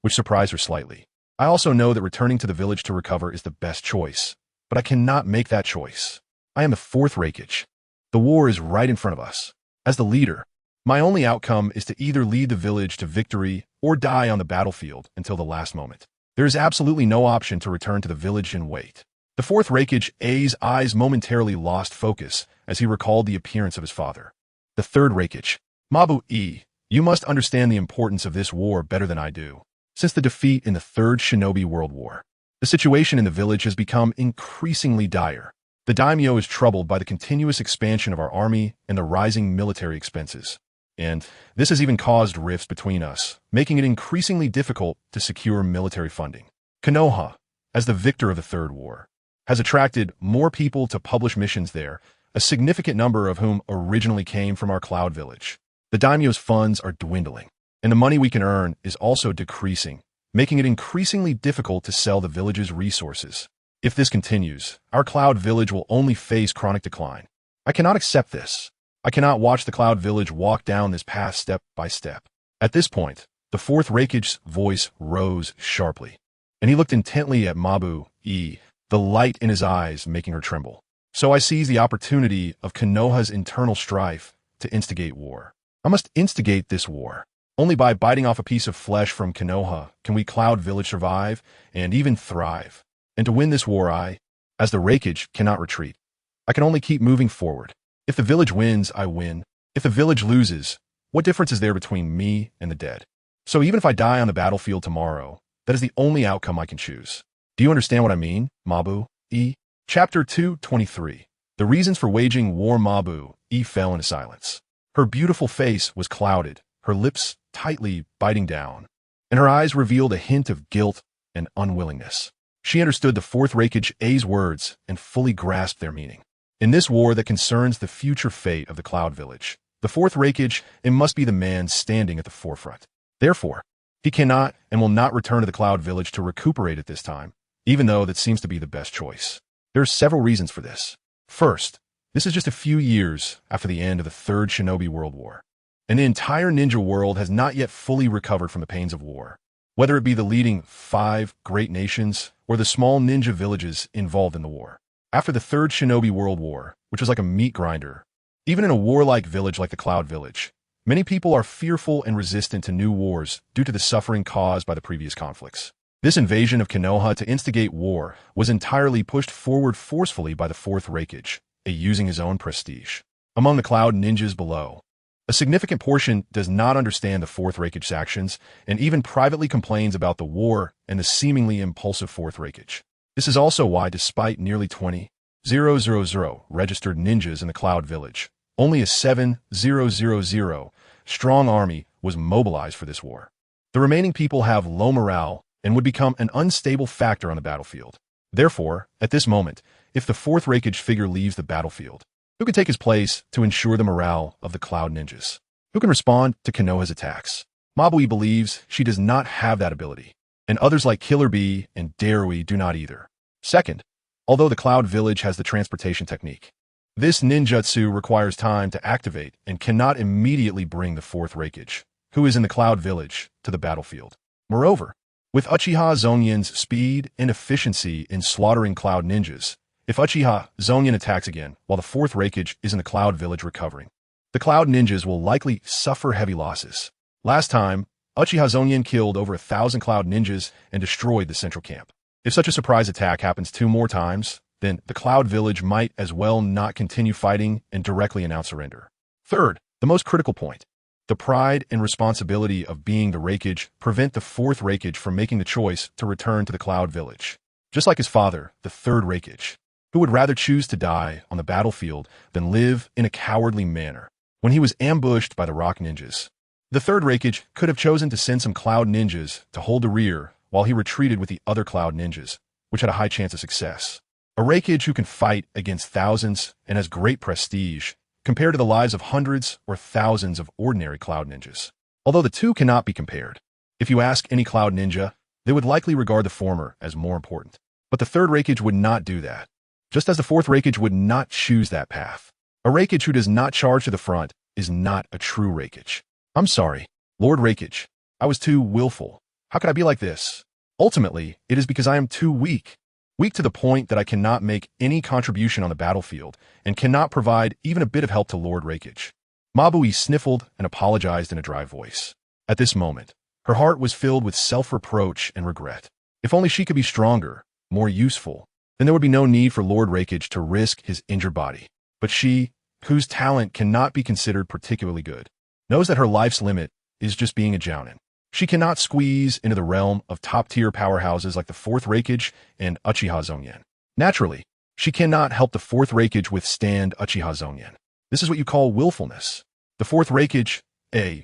which surprised her slightly. I also know that returning to the village to recover is the best choice, but I cannot make that choice. I am the fourth Raikage. The war is right in front of us. As the leader, my only outcome is to either lead the village to victory or die on the battlefield until the last moment. There is absolutely no option to return to the village and wait. The fourth Raikage A's eyes momentarily lost focus as he recalled the appearance of his father. The third Raikage, Mabu-e, you must understand the importance of this war better than I do. Since the defeat in the Third Shinobi World War, the situation in the village has become increasingly dire. The daimyo is troubled by the continuous expansion of our army and the rising military expenses. And this has even caused rifts between us, making it increasingly difficult to secure military funding. Konoha, as the victor of the Third War, has attracted more people to publish missions there, a significant number of whom originally came from our Cloud Village. The daimyo's funds are dwindling, and the money we can earn is also decreasing, making it increasingly difficult to sell the village's resources. If this continues, our Cloud Village will only face chronic decline. I cannot accept this. I cannot watch the Cloud Village walk down this path step by step. At this point, the fourth Raikage's voice rose sharply, and he looked intently at Mabu-e, the light in his eyes making her tremble. So I seized the opportunity of Konoha's internal strife to instigate war. I must instigate this war. Only by biting off a piece of flesh from Konoha can we Cloud Village survive and even thrive. And to win this war as the Raikage, cannot retreat. I can only keep moving forward. If the village wins, I win. If the village loses, what difference is there between me and the dead? So even if I die on the battlefield tomorrow, that is the only outcome I can choose. Do you understand what I mean, Mabu-e? Chapter 223. The reasons for waging war. Mabu-e fell into silence. Her beautiful face was clouded, her lips tightly biting down, and her eyes revealed a hint of guilt and unwillingness. She understood the fourth Raikage's words and fully grasped their meaning. In this war that concerns the future fate of the Cloud Village, the fourth Raikage must be the man standing at the forefront. Therefore, he cannot and will not return to the Cloud Village to recuperate at this time, even though that seems to be the best choice. There are several reasons for this. First, this is just a few years after the end of the Third Shinobi World War, and the entire ninja world has not yet fully recovered from the pains of war. Whether it be the leading 5 great nations or the small ninja villages involved in the war. After the Third Shinobi World War, which was like a meat grinder, even in a warlike village like the Cloud Village, many people are fearful and resistant to new wars due to the suffering caused by the previous conflicts. This invasion of Konoha to instigate war was entirely pushed forward forcefully by the fourth Raikage, using his own prestige. Among the Cloud ninjas below, a significant portion does not understand the fourth Raikage's actions and even privately complains about the war and the seemingly impulsive fourth Raikage. This is also why, despite nearly 20,000 registered ninjas in the Cloud Village, only a 7,000 strong army was mobilized for this war. The remaining people have low morale and would become an unstable factor on the battlefield. Therefore, at this moment, if the fourth Raikage figure leaves the battlefield, who can take his place to ensure the morale of the Cloud ninjas? Who can respond to Konoha's attacks? Mabu-e believes she does not have that ability, and others like Killer Bee and Darui do not either. Second, although the Cloud Village has the transportation technique, this ninjutsu requires time to activate and cannot immediately bring the fourth Raikage, who is in the Cloud Village, to the battlefield. Moreover, with Uchiha Zongyan's speed and efficiency in slaughtering Cloud ninjas, if Uchiha Zongyan attacks again while the fourth Raikage is in the Cloud Village recovering, the Cloud ninjas will likely suffer heavy losses. Last time, Uchiha Zongyan killed over 1,000 Cloud ninjas and destroyed the central camp. If such a surprise attack happens 2 more times, then the Cloud Village might as well not continue fighting and directly announce surrender. Third, the most critical point. The pride and responsibility of being the Raikage prevent the fourth Raikage from making the choice to return to the Cloud Village. Just like his father, the third Raikage, who would rather choose to die on the battlefield than live in a cowardly manner when he was ambushed by the rock ninjas. The third Raikage could have chosen to send some Cloud ninjas to hold the rear while he retreated with the other Cloud ninjas, which had a high chance of success. A Raikage who can fight against thousands and has great prestige compared to the lives of hundreds or thousands of ordinary Cloud ninjas. Although the two cannot be compared. If you ask any Cloud ninja, they would likely regard the former as more important. But the third Raikage would not do that, just as the fourth Raikage would not choose that path. A Raikage who does not charge to the front is not a true Raikage. I'm sorry, Lord Raikage. I was too willful. How could I be like this? Ultimately, it is because I am too weak. Weak to the point that I cannot make any contribution on the battlefield and cannot provide even a bit of help to Lord Raikage. Mabu-e sniffled and apologized in a dry voice. At this moment, her heart was filled with self-reproach and regret. If only she could be stronger, more useful, then there would be no need for Lord Raikage to risk his injured body. But she, whose talent cannot be considered particularly good, knows that her life's limit is just being a jounin. She cannot squeeze into the realm of top-tier powerhouses like the Fourth Reikage and Uchiha Zongyan. Naturally, she cannot help the Fourth Reikage withstand Uchiha Zongyan. This is what you call willfulness. The Fourth Reikage,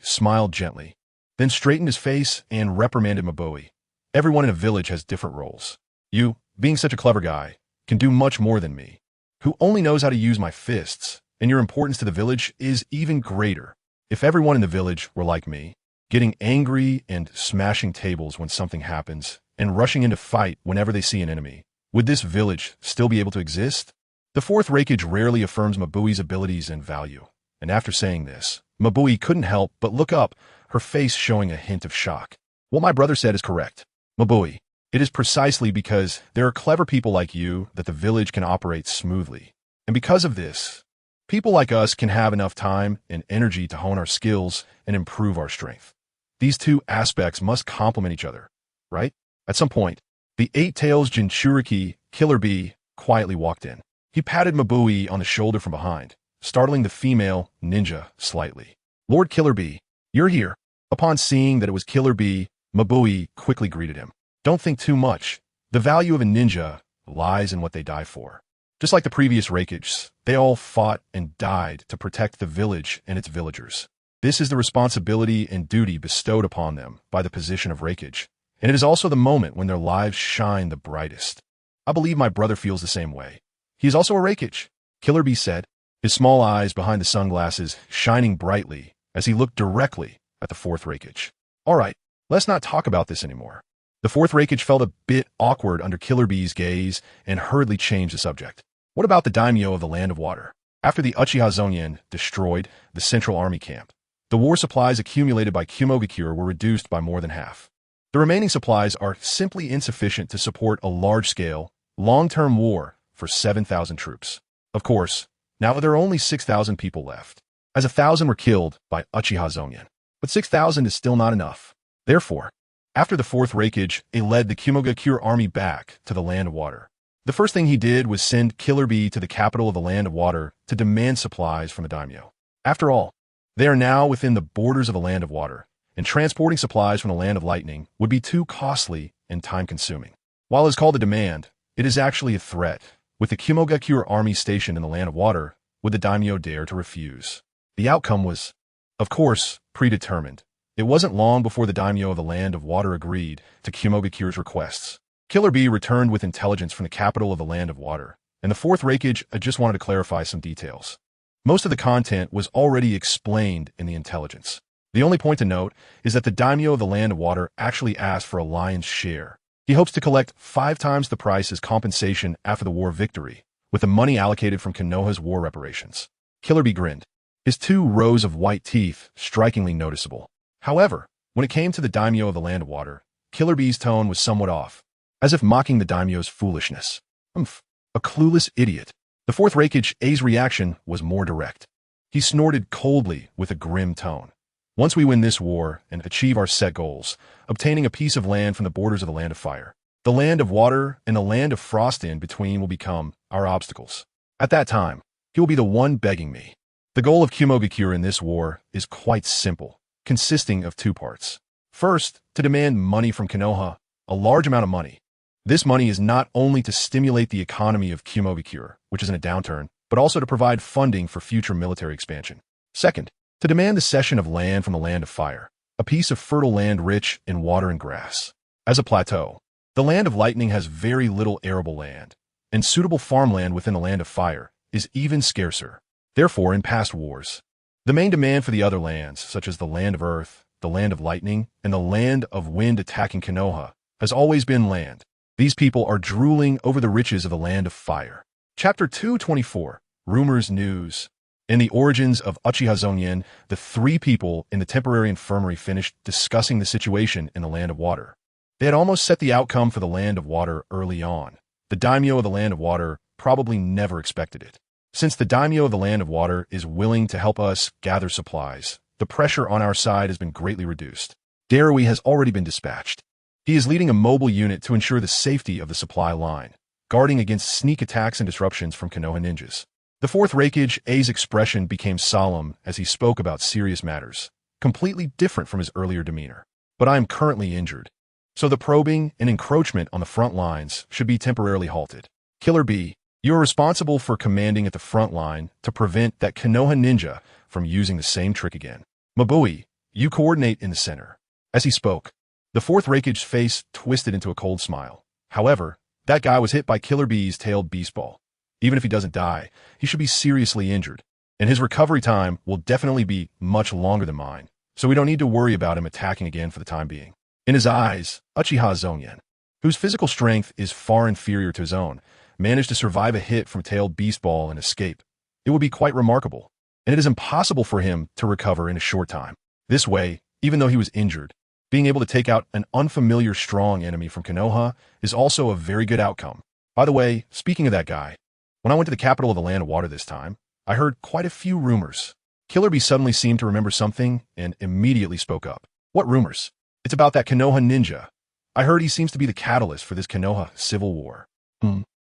smiled gently, then straightened his face and reprimanded Mabui. Everyone in a village has different roles. You, being such a clever guy, can do much more than me, who only knows how to use my fists, and your importance to the village is even greater. If everyone in the village were like me, getting angry and smashing tables when something happens, and rushing into fight whenever they see an enemy, would this village still be able to exist? The Fourth Reikage rarely affirms Mabui's abilities and value, and after saying this, Mabui couldn't help but look up, her face showing a hint of shock. What my brother said is correct. Mabui, it is precisely because there are clever people like you that the village can operate smoothly. And because of this, people like us can have enough time and energy to hone our skills and improve our strength. These two aspects must complement each other, right? At some point, the Eight-Tails Jinchuriki, Killer Bee, quietly walked in. He patted Mabui on the shoulder from behind, startling the female ninja slightly. Lord Killer Bee, you're here. Upon seeing that it was Killer Bee, Mabui quickly greeted him. Don't think too much. The value of a ninja lies in what they die for. Just like the previous Reikages, they all fought and died to protect the village and its villagers. This is the responsibility and duty bestowed upon them by the position of Reikage, and it is also the moment when their lives shine the brightest. I believe my brother feels the same way. He is also a Reikage, Killer Bee said, his small eyes behind the sunglasses shining brightly as he looked directly at the Fourth Reikage. All right, let's not talk about this anymore. The Fourth Reikage felt a bit awkward under Killer Bee's gaze and hurriedly changed the subject. What about the daimyo of the Land of Water? After the Uchiha Zongyan destroyed the central army camp, the war supplies accumulated by Kumogakure were reduced by more than half. The remaining supplies are simply insufficient to support a large-scale, long-term war for 7,000 troops. Of course, now there are only 6,000 people left, as 1,000 were killed by Uchiha Zongyan. But 6,000 is still not enough. Therefore, after the Fourth Reikage, it led the Kumogakure army back to the Land of Water. The first thing he did was send Killer Bee to the capital of the Land of Water to demand supplies from the daimyo. After all, they are now within the borders of the Land of Water, and transporting supplies from the Land of Lightning would be too costly and time-consuming. While it's called a demand, it is actually a threat. With the Kumogakure army stationed in the Land of Water, would the daimyo dare to refuse? The outcome was, of course, predetermined. It wasn't long before the daimyo of the Land of Water agreed to Kumogakure's requests. Killer Bee returned with intelligence from the capital of the Land of Water, and the Fourth Reikage just wanted to clarify some details. Most of the content was already explained in the intelligence. The only point to note is that the daimyo of the Land of Water actually asked for a lion's share. He hopes to collect 5 times the price as compensation after the war victory, with the money allocated from Konoha's war reparations. Killer Bee grinned, his 2 rows of white teeth strikingly noticeable. However, when it came to the daimyo of the Land of Water, Killer Bee's tone was somewhat off, as if mocking the daimyo's foolishness. A clueless idiot. The Fourth Reikage's reaction was more direct. He snorted coldly with a grim tone. Once we win this war and achieve our set goals, obtaining a piece of land from the borders of the Land of Fire, the Land of Water and the Land of Frost in between will become our obstacles. At that time, he will be the one begging me. The goal of Kumogakure in this war is quite simple, consisting of 2 parts. First, to demand money from Konoha, a large amount of money. This money is not only to stimulate the economy of Kumogakure, which is in a downturn, but also to provide funding for future military expansion. Second, to demand the cession of land from the Land of Fire, a piece of fertile land rich in water and grass. As a plateau, the Land of Lightning has very little arable land, and suitable farmland within the Land of Fire is even scarcer. Therefore, in past wars, the main demand for the other lands, such as the Land of Earth, the Land of Lightning, and the Land of Wind attacking Konoha, has always been land. These people are drooling over the riches of the Land of Fire. Chapter 224, Rumors News. In the origins of Uchiha Zongyan, the 3 people in the temporary infirmary finished discussing the situation in the Land of Water. They had almost set the outcome for the Land of Water early on. The daimyo of the Land of Water probably never expected it. Since the daimyo of the Land of Water is willing to help us gather supplies, the pressure on our side has been greatly reduced. Darui has already been dispatched. He is leading a mobile unit to ensure the safety of the supply line, guarding against sneak attacks and disruptions from Konoha ninjas. The fourth Raikage's expression became solemn as he spoke about serious matters, completely different from his earlier demeanor. But I am currently injured, so the probing and encroachment on the front lines should be temporarily halted. Killer B, you are responsible for commanding at the front line to prevent that Konoha ninja from using the same trick again. Mabui, you coordinate in the center. As he spoke, the fourth Raikage's face twisted into a cold smile. However, that guy was hit by Killer B's tailed beast ball. Even if he doesn't die, he should be seriously injured, and his recovery time will definitely be much longer than mine, so we don't need to worry about him attacking again for the time being. In his eyes, Uchiha Zongyan, whose physical strength is far inferior to his own, managed to survive a hit from tailed beast ball and escape. It would be quite remarkable, and it is impossible for him to recover in a short time. This way, even though he was injured, being able to take out an unfamiliar strong enemy from Konoha is also a very good outcome. By the way, speaking of that guy, when I went to the capital of the Land of Water this time, I heard quite a few rumors. Killer Bee suddenly seemed to remember something and immediately spoke up. What rumors? It's about that Konoha ninja. I heard he seems to be the catalyst for this Konoha civil war.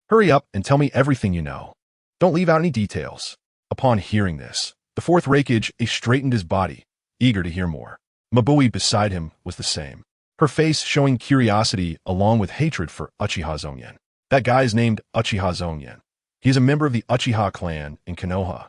Hurry up and tell me everything you know. Don't leave out any details. Upon hearing this, the fourth Raikage straightened his body, eager to hear more. Mabui beside him was the same, her face showing curiosity along with hatred for Uchiha Zongyan. That guy is named Uchiha Zongyan. He is a member of the Uchiha clan in Konoha.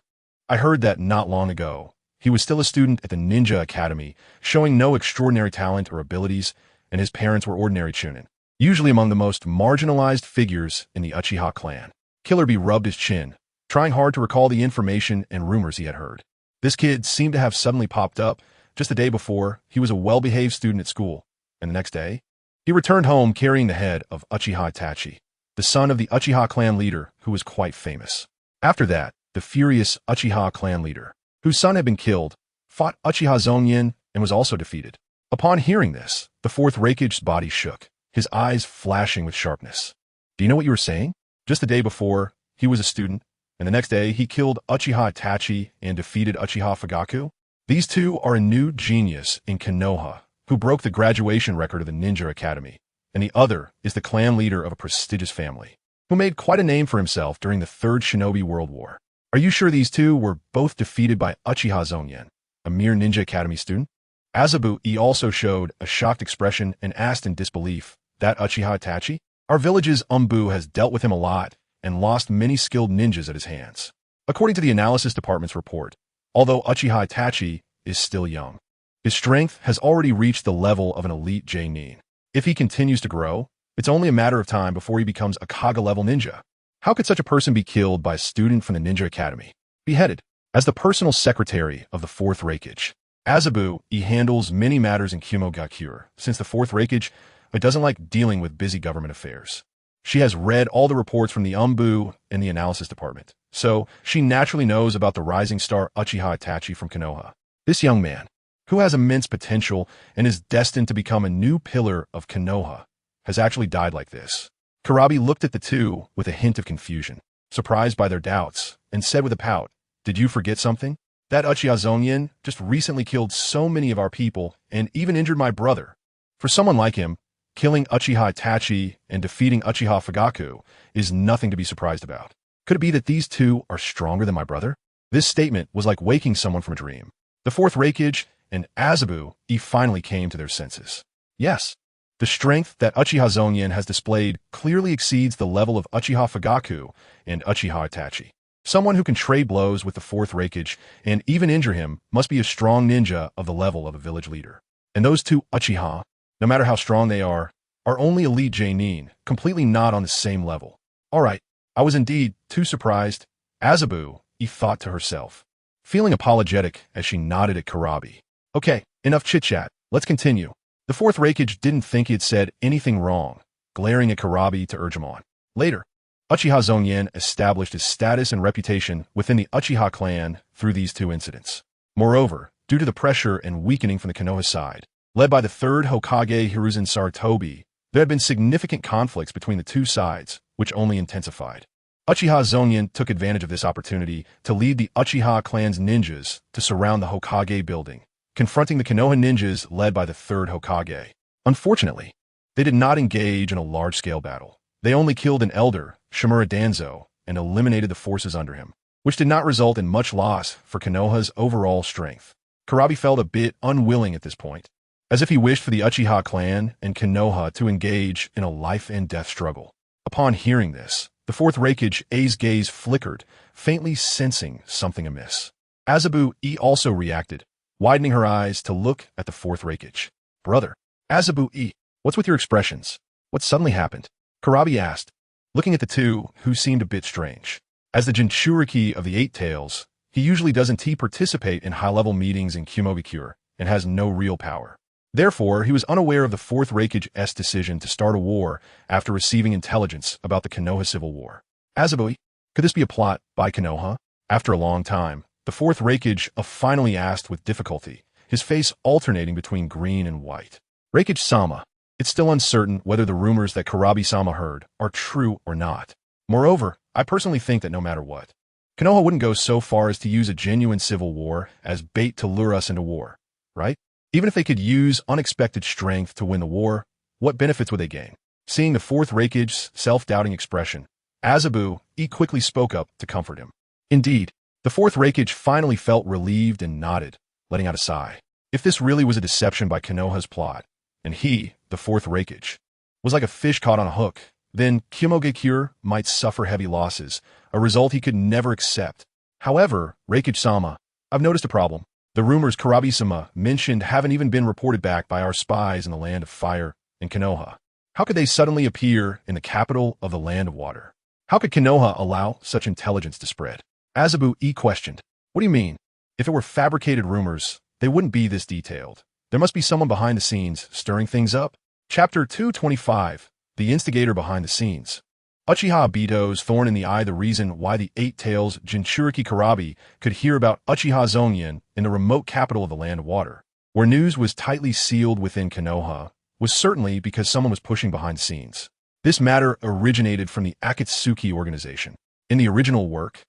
I heard that not long ago. He was still a student at the Ninja Academy, showing no extraordinary talent or abilities, and his parents were ordinary chunin, usually among the most marginalized figures in the Uchiha clan. Killer Bee rubbed his chin, trying hard to recall the information and rumors he had heard. This kid seemed to have suddenly popped up. Just the day before, he was a well-behaved student at school, and the next day, he returned home carrying the head of Uchiha Itachi, the son of the Uchiha clan leader who was quite famous. After that, the furious Uchiha clan leader, whose son had been killed, fought Uchiha Zongyan and was also defeated. Upon hearing this, the fourth Raikage's body shook, his eyes flashing with sharpness. Do you know what you were saying? Just the day before, he was a student, and the next day he killed Uchiha Itachi and defeated Uchiha Fugaku? These two are a new genius in Konoha who broke the graduation record of the Ninja Academy, and the other is the clan leader of a prestigious family, who made quite a name for himself during the Third Shinobi World War. Are you sure these two were both defeated by Uchiha Zongyan, a mere Ninja Academy student? Azabu also showed a shocked expression and asked in disbelief, that Uchiha Itachi? Our village's Umbu has dealt with him a lot and lost many skilled ninjas at his hands. According to the analysis department's report, although Uchiha Itachi is still young, his strength has already reached the level of an elite J-nin. If he continues to grow, it's only a matter of time before he becomes a Kaga-level ninja. How could such a person be killed by a student from the Ninja Academy? Beheaded. As the personal secretary of the fourth Raikage, Azabu handles many matters in Kumogakure, since the fourth Raikage doesn't like dealing with busy government affairs. She has read all the reports from the Umbu and the analysis department, so she naturally knows about the rising star Uchiha Itachi from Konoha. This young man, who has immense potential and is destined to become a new pillar of Konoha, has actually died like this. Karabi looked at the two with a hint of confusion, surprised by their doubts, and said with a pout, "Did you forget something? That Uchiha Zongyan just recently killed so many of our people and even injured my brother. For someone like him, killing Uchiha Itachi and defeating Uchiha Fugaku is nothing to be surprised about. Could it be that these two are stronger than my brother?" This statement was like waking someone from a dream. The fourth Raikage and Azabu finally came to their senses. Yes, the strength that Uchiha Zongyan has displayed clearly exceeds the level of Uchiha Fugaku and Uchiha Itachi. Someone who can trade blows with the fourth Raikage and even injure him must be a strong ninja of the level of a village leader. And those two Uchiha, no matter how strong they are only elite J-nin, completely not on the same level. All right, I was indeed too surprised. Azabu thought to herself, feeling apologetic as she nodded at Karabi. Okay, enough chit-chat, let's continue. The fourth Raikage didn't think he had said anything wrong, glaring at Karabi to urge him on. Later, Uchiha Zongyan established his status and reputation within the Uchiha clan through these two incidents. Moreover, due to the pressure and weakening from the Konoha side, led by the third Hokage Hiruzen Sarutobi, there had been significant conflicts between the two sides, which only intensified. Uchiha Zongyan took advantage of this opportunity to lead the Uchiha clan's ninjas to surround the Hokage building, confronting the Konoha ninjas led by the third Hokage. Unfortunately, they did not engage in a large-scale battle. They only killed an elder, Shimura Danzo, and eliminated the forces under him. which did not result in much loss for Konoha's overall strength. Kurabi felt a bit unwilling at this point, as if he wished for the Uchiha clan and Konoha to engage in a life-and-death struggle. Upon hearing this, the fourth Raikage's gaze flickered, faintly sensing something amiss. Azabu-e also reacted, widening her eyes to look at the fourth Raikage. "Brother, Azabu-e, what's with your expressions? What suddenly happened?" Kurabi asked, looking at the two, who seemed a bit strange. As the Jinchuriki of the Eight Tails, he usually doesn't participate in high-level meetings in Kumogakure and has no real power. Therefore, he was unaware of the fourth Raikage's decision to start a war after receiving intelligence about the Konoha Civil War. "Azabu-e, could this be a plot by Konoha?" After a long time, the fourth Raikage finally asked with difficulty, his face alternating between green and white. "Raikage-sama, it's still uncertain whether the rumors that Kurabi-sama heard are true or not. Moreover, I personally think that no matter what, Konoha wouldn't go so far as to use a genuine civil war as bait to lure us into war, right? Even if they could use unexpected strength to win the war, what benefits would they gain?" Seeing the fourth Raikage's self-doubting expression, Azabu-e quickly spoke up to comfort him. Indeed, the fourth Raikage finally felt relieved and nodded, letting out a sigh. If this really was a deception by Konoha's plot, and he, the fourth Raikage, was like a fish caught on a hook, then Kumogakure might suffer heavy losses, a result he could never accept. However, Raikage-sama, I've noticed a problem. The rumors Kurabi-sama mentioned haven't even been reported back by our spies in the Land of Fire and Konoha. How could they suddenly appear in the capital of the Land of Water? How could Konoha allow such intelligence to spread? Azabu-e questioned. "What do you mean? If it were fabricated rumors, they wouldn't be this detailed. There must be someone behind the scenes stirring things up." Chapter 225, The Instigator Behind the Scenes. Uchiha Obito's thorn in the eye. The reason why the Eight Tails Jinchuriki Kurabi could hear about Uchiha Zongyan in the remote capital of the Land of Water, where news was tightly sealed within Konoha, was certainly because someone was pushing behind the scenes. This matter originated from the Akatsuki organization. In the original work,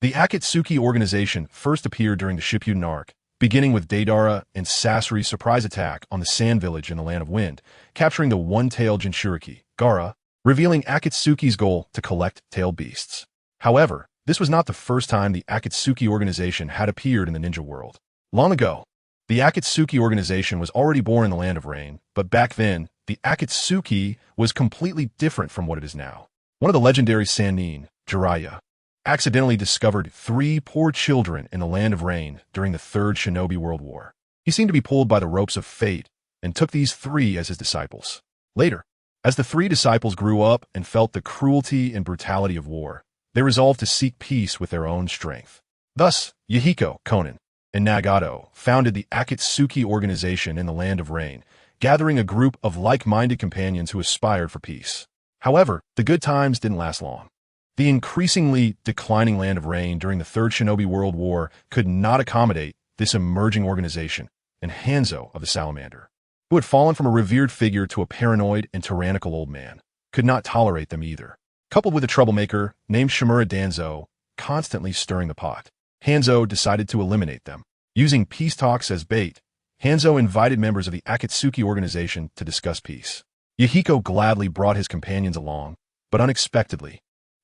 the Akatsuki organization first appeared during the Shippuden arc, beginning with Deidara and Sasori's surprise attack on the Sand Village in the Land of Wind, capturing the one-tailed Jinchuriki, Gara, revealing Akatsuki's goal to collect tailed beasts. However, this was not the first time the Akatsuki organization had appeared in the ninja world. Long ago, the Akatsuki organization was already born in the Land of Rain, but back then, the Akatsuki was completely different from what it is now. One of the legendary Sannin, Jiraiya, accidentally discovered 3 poor children in the Land of Rain during the Third Shinobi World War. He seemed to be pulled by the ropes of fate and took these 3 as his disciples. Later, as the 3 disciples grew up and felt the cruelty and brutality of war, they resolved to seek peace with their own strength. Thus, Yahiko, Konan, and Nagato founded the Akatsuki organization in the Land of Rain, gathering a group of like-minded companions who aspired for peace. However, the good times didn't last long. The increasingly declining Land of Rain during the Third Shinobi World War could not accommodate this emerging organization, and Hanzo of the Salamander, who had fallen from a revered figure to a paranoid and tyrannical old man, could not tolerate them either. Coupled with a troublemaker named Shimura Danzo, constantly stirring the pot, Hanzo decided to eliminate them. Using peace talks as bait, Hanzo invited members of the Akatsuki organization to discuss peace. Yahiko gladly brought his companions along, but unexpectedly,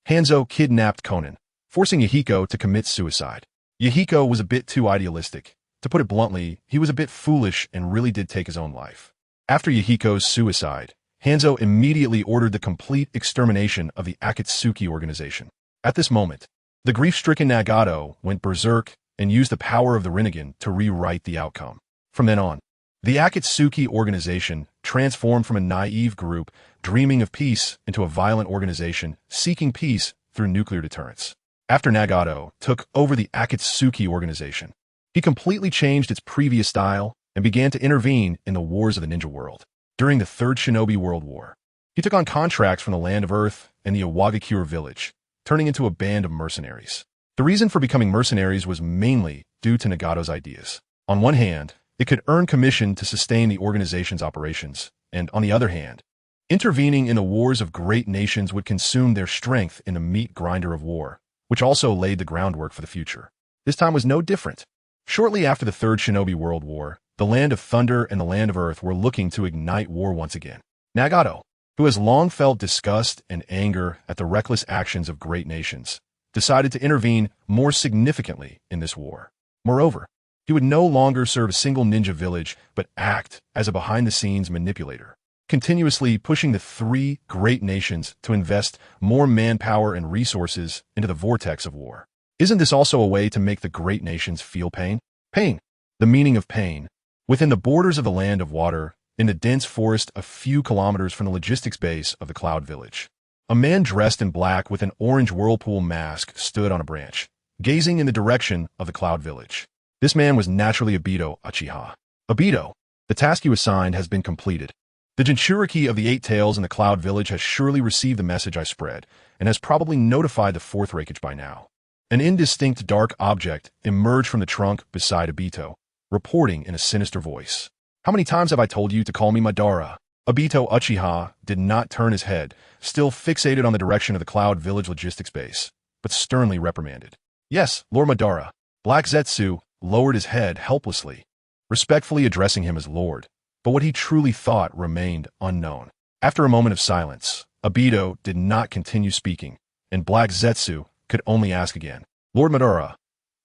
Hanzo kidnapped Konan, forcing Yahiko to commit suicide. Yahiko was a bit too idealistic. To put it bluntly, he was a bit foolish and really did take his own life. After Yahiko's suicide, Hanzo immediately ordered the complete extermination of the Akatsuki organization. At this moment, the grief-stricken Nagato went berserk and used the power of the Rinnegan to rewrite the outcome. From then on, the Akatsuki organization transformed from a naive group dreaming of peace into a violent organization seeking peace through nuclear deterrence. After Nagato took over the Akatsuki organization, he completely changed its previous style and began to intervene in the wars of the ninja world. During the Third Shinobi World War, he took on contracts from the Land of Earth and the Iwagakure village, turning into a band of mercenaries. The reason for becoming mercenaries was mainly due to Nagato's ideas. On one hand, it could earn commission to sustain the organization's operations, and on the other hand, intervening in the wars of great nations would consume their strength in the meat grinder of war, which also laid the groundwork for the future. This time was no different. Shortly after the Third Shinobi World War, the Land of Thunder and the Land of Earth were looking to ignite war once again. Nagato, who has long felt disgust and anger at the reckless actions of great nations, decided to intervene more significantly in this war. Moreover, he would no longer serve a single ninja village, but act as a behind-the-scenes manipulator, continuously pushing the three great nations to invest more manpower and resources into the vortex of war. Isn't this also a way to make the great nations feel pain? Pain. The meaning of pain. Within the borders of the land of water, in the dense forest a few kilometers from the logistics base of the Cloud Village, a man dressed in black with an orange whirlpool mask stood on a branch, gazing in the direction of the Cloud Village. This man was naturally Obito Uchiha. Obito, the task you assigned has been completed. The Jinchuriki of the Eight Tails in the Cloud Village has surely received the message I spread, and has probably notified the fourth Raikage by now. An indistinct dark object emerged from the trunk beside Obito, reporting in a sinister voice. How many times have I told you to call me Madara? Obito Uchiha did not turn his head, still fixated on the direction of the Cloud Village logistics base, but sternly reprimanded. Yes, Lord Madara. Black Zetsu lowered his head helplessly, respectfully addressing him as Lord, but what he truly thought remained unknown. After a moment of silence, Obito did not continue speaking, and Black Zetsu could only ask again. Lord Madara,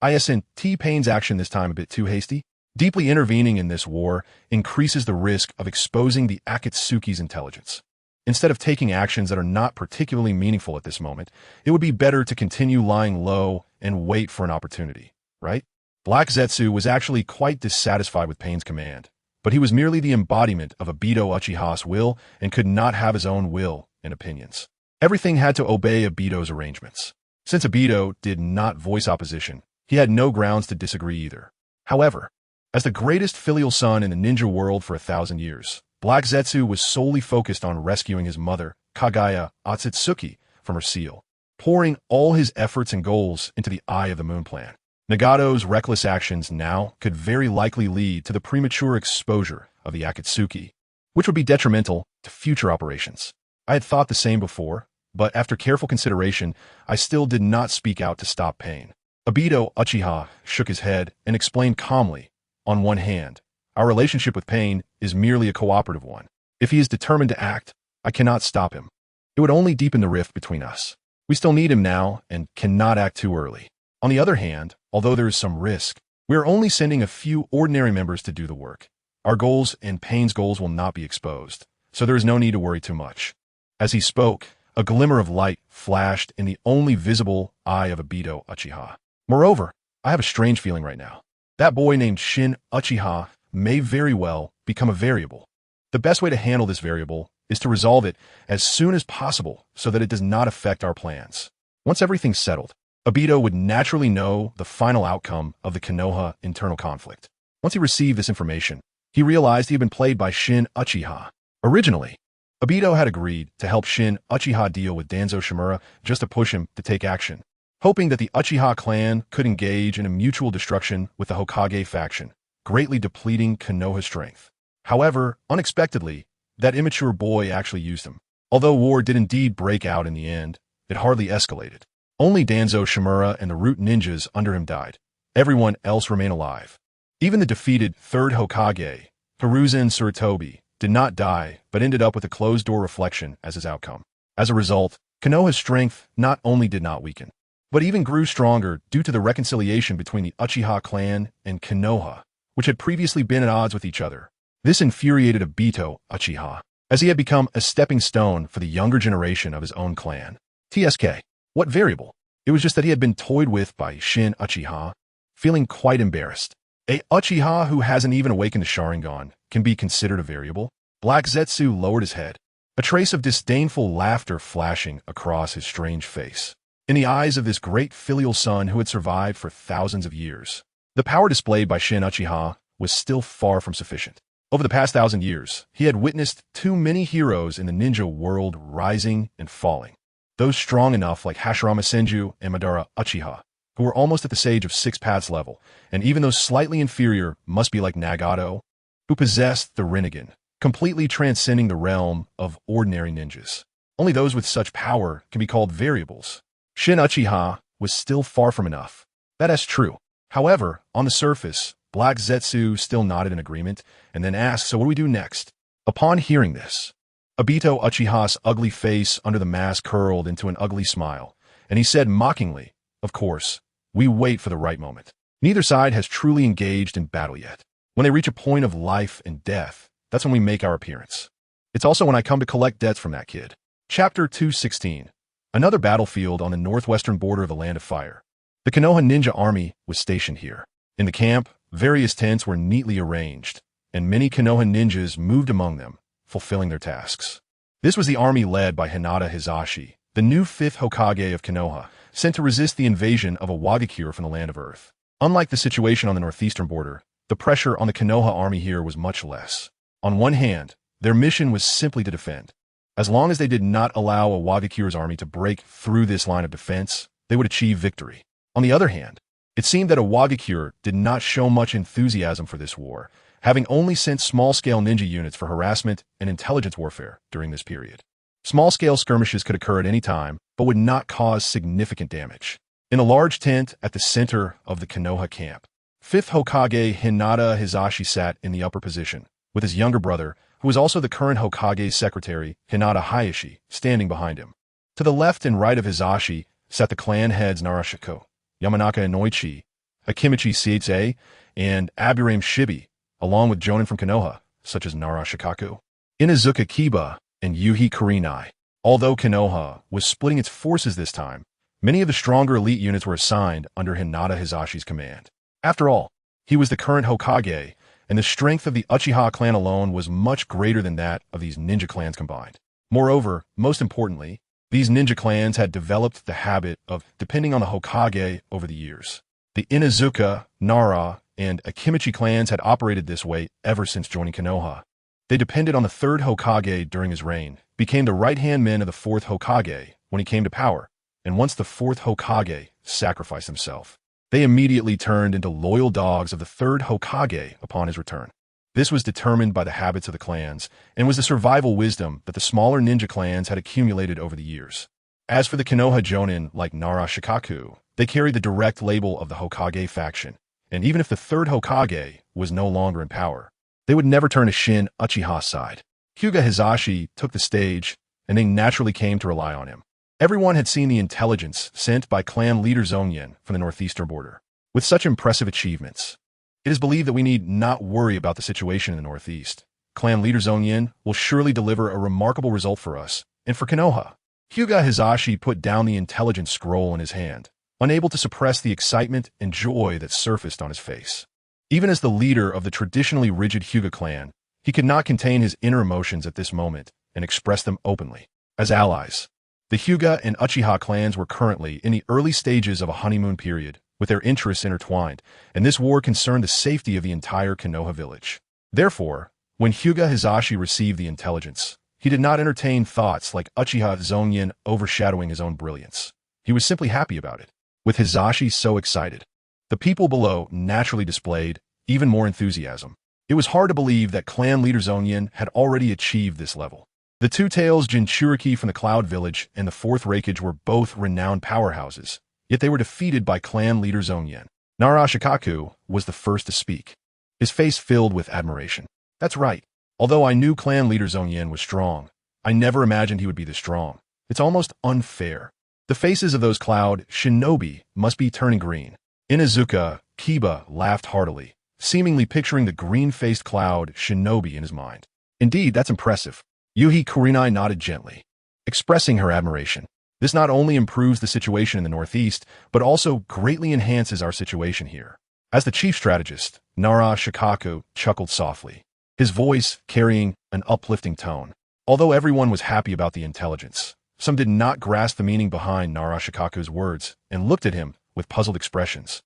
isn't T-Pain's action this time a bit too hasty? Deeply intervening in this war increases the risk of exposing the Akatsuki's intelligence. Instead of taking actions that are not particularly meaningful at this moment, it would be better to continue lying low and wait for an opportunity, right? Black Zetsu was actually quite dissatisfied with Pain's command, but he was merely the embodiment of Obito Uchiha's will and could not have his own will and opinions. Everything had to obey Obito's arrangements. Since Obito did not voice opposition, he had no grounds to disagree either. However, as the greatest filial son in the ninja world for 1,000 years, Black Zetsu was solely focused on rescuing his mother, Kagaya Otsutsuki, from her seal, pouring all his efforts and goals into the Eye of the Moon plan. Nagato's reckless actions now could very likely lead to the premature exposure of the Akatsuki, which would be detrimental to future operations. I had thought the same before, but after careful consideration, I still did not speak out to stop Pain. Obito Uchiha shook his head and explained calmly, on one hand, our relationship with Pain is merely a cooperative one. If he is determined to act, I cannot stop him. It would only deepen the rift between us. We still need him now and cannot act too early. On the other hand, although there is some risk, we are only sending a few ordinary members to do the work. Our goals and Pain's goals will not be exposed, so there is no need to worry too much. As he spoke, a glimmer of light flashed in the only visible eye of Obito Uchiha. Moreover, I have a strange feeling right now. That boy named Shin Uchiha may very well become a variable. The best way to handle this variable is to resolve it as soon as possible so that it does not affect our plans. Once everything's settled, Obito would naturally know the final outcome of the Konoha internal conflict. Once he received this information, he realized he had been played by Shin Uchiha. Originally, Obito had agreed to help Shin Uchiha deal with Danzo Shimura just to push him to take action, hoping that the Uchiha clan could engage in a mutual destruction with the Hokage faction, greatly depleting Konoha's strength. However, unexpectedly, that immature boy actually used him. Although war did indeed break out in the end, it hardly escalated. Only Danzo Shimura and the root ninjas under him died. Everyone else remained alive. Even the defeated third Hokage, Hiruzen Tsurutobi, did not die, but ended up with a closed-door reflection as his outcome. As a result, Konoha's strength not only did not weaken, but even grew stronger due to the reconciliation between the Uchiha clan and Konoha, which had previously been at odds with each other. This infuriated Obito Uchiha, as he had become a stepping stone for the younger generation of his own clan. TSK. What variable? It was just that he had been toyed with by Shin Uchiha, feeling quite embarrassed. A Uchiha who hasn't even awakened the Sharingan can be considered a variable? Black Zetsu lowered his head, a trace of disdainful laughter flashing across his strange face. In the eyes of this great filial son who had survived for thousands of years, the power displayed by Shin Uchiha was still far from sufficient. Over the past 1,000 years, he had witnessed too many heroes in the ninja world rising and falling. Those strong enough like Hashirama Senju and Madara Uchiha, who were almost at the Sage of Six Paths level, and even those slightly inferior must be like Nagato, who possessed the Rinnegan, completely transcending the realm of ordinary ninjas. Only those with such power can be called variables. Shin Uchiha was still far from enough. That is true. However, on the surface, Black Zetsu still nodded in agreement and then asked, so what do we do next? Upon hearing this, Obito Uchiha's ugly face under the mask curled into an ugly smile, and he said mockingly, Of course, we wait for the right moment. Neither side has truly engaged in battle yet. When they reach a point of life and death, that's when we make our appearance. It's also when I come to collect debts from that kid. Chapter 216. Another battlefield on the northwestern border of the Land of Fire. The Konoha ninja army was stationed here. In the camp, various tents were neatly arranged, and many Konoha ninjas moved among them, fulfilling their tasks. This was the army led by Hinata Hizashi, the new 5th Hokage of Konoha, sent to resist the invasion of a Wagakure from the Land of Earth. Unlike the situation on the northeastern border, the pressure on the Konoha army here was much less. On one hand, their mission was simply to defend. As long as they did not allow a Wagakure's army to break through this line of defense, they would achieve victory. On the other hand, it seemed that a Wagakure did not show much enthusiasm for this war, having only sent small-scale ninja units for harassment and intelligence warfare during this period. Small-scale skirmishes could occur at any time, but would not cause significant damage. In a large tent at the center of the Konoha camp, 5th Hokage Hinata Hizashi sat in the upper position, with his younger brother, who was also the current Hokage's secretary, Hinata Hayashi, standing behind him. To the left and right of Hizashi sat the clan heads Narashiko, Yamanaka Inoichi, Akimichi Seitze, and Aburame Shibi, along with jonin from Konoha, such as Narashikaku, Inazuka Kiba, and Yuhi Kurenai. Although Konoha was splitting its forces this time, many of the stronger elite units were assigned under Hinata Hizashi's command. After all, he was the current Hokage, and the strength of the Uchiha clan alone was much greater than that of these ninja clans combined. Moreover, most importantly, these ninja clans had developed the habit of depending on the Hokage over the years. The Inazuka, Nara, and Akimichi clans had operated this way ever since joining Konoha. They depended on the 3rd Hokage during his reign, became the right-hand men of the 4th Hokage when he came to power, and once the 4th Hokage sacrificed himself, they immediately turned into loyal dogs of the 3rd Hokage upon his return. This was determined by the habits of the clans, and was the survival wisdom that the smaller ninja clans had accumulated over the years. As for the Konoha jonin like Narashikaku, they carried the direct label of the Hokage faction, and even if the 3rd Hokage was no longer in power, they would never turn to Shin Uchiha's side. Hyuga Hizashi took the stage, and they naturally came to rely on him. Everyone had seen the intelligence sent by clan leader Zongyan from the northeastern border. With such impressive achievements, it is believed that we need not worry about the situation in the northeast. Clan leader Zongyan will surely deliver a remarkable result for us, and for Konoha. Hyuga Hizashi put down the intelligence scroll in his hand, unable to suppress the excitement and joy that surfaced on his face. Even as the leader of the traditionally rigid Hyuga clan, he could not contain his inner emotions at this moment and express them openly. As allies, the Hyuga and Uchiha clans were currently in the early stages of a honeymoon period, with their interests intertwined, and this war concerned the safety of the entire Konoha village. Therefore, when Hyuga Hizashi received the intelligence, he did not entertain thoughts like Uchiha Zongyan overshadowing his own brilliance. He was simply happy about it. With Hizashi so excited, the people below naturally displayed even more enthusiasm. It was hard to believe that clan leader Zongyan had already achieved this level. The Two Tails Jinchuriki from the Cloud Village and the 4th Raikage were both renowned powerhouses, yet they were defeated by clan leader Zongyan. Narashikaku was the first to speak, his face filled with admiration. That's right. Although I knew clan leader Zongyan was strong, I never imagined he would be this strong. It's almost unfair. The faces of those Cloud Shinobi must be turning green. Inazuka Kiba laughed heartily, seemingly picturing the green-faced Cloud Shinobi in his mind. Indeed, that's impressive. Yuhi Kurenai nodded gently, expressing her admiration. This not only improves the situation in the northeast, but also greatly enhances our situation here. As the chief strategist, Narashikaku chuckled softly, his voice carrying an uplifting tone. Although everyone was happy about the intelligence, some did not grasp the meaning behind Narashikaku's words and looked at him with puzzled expressions,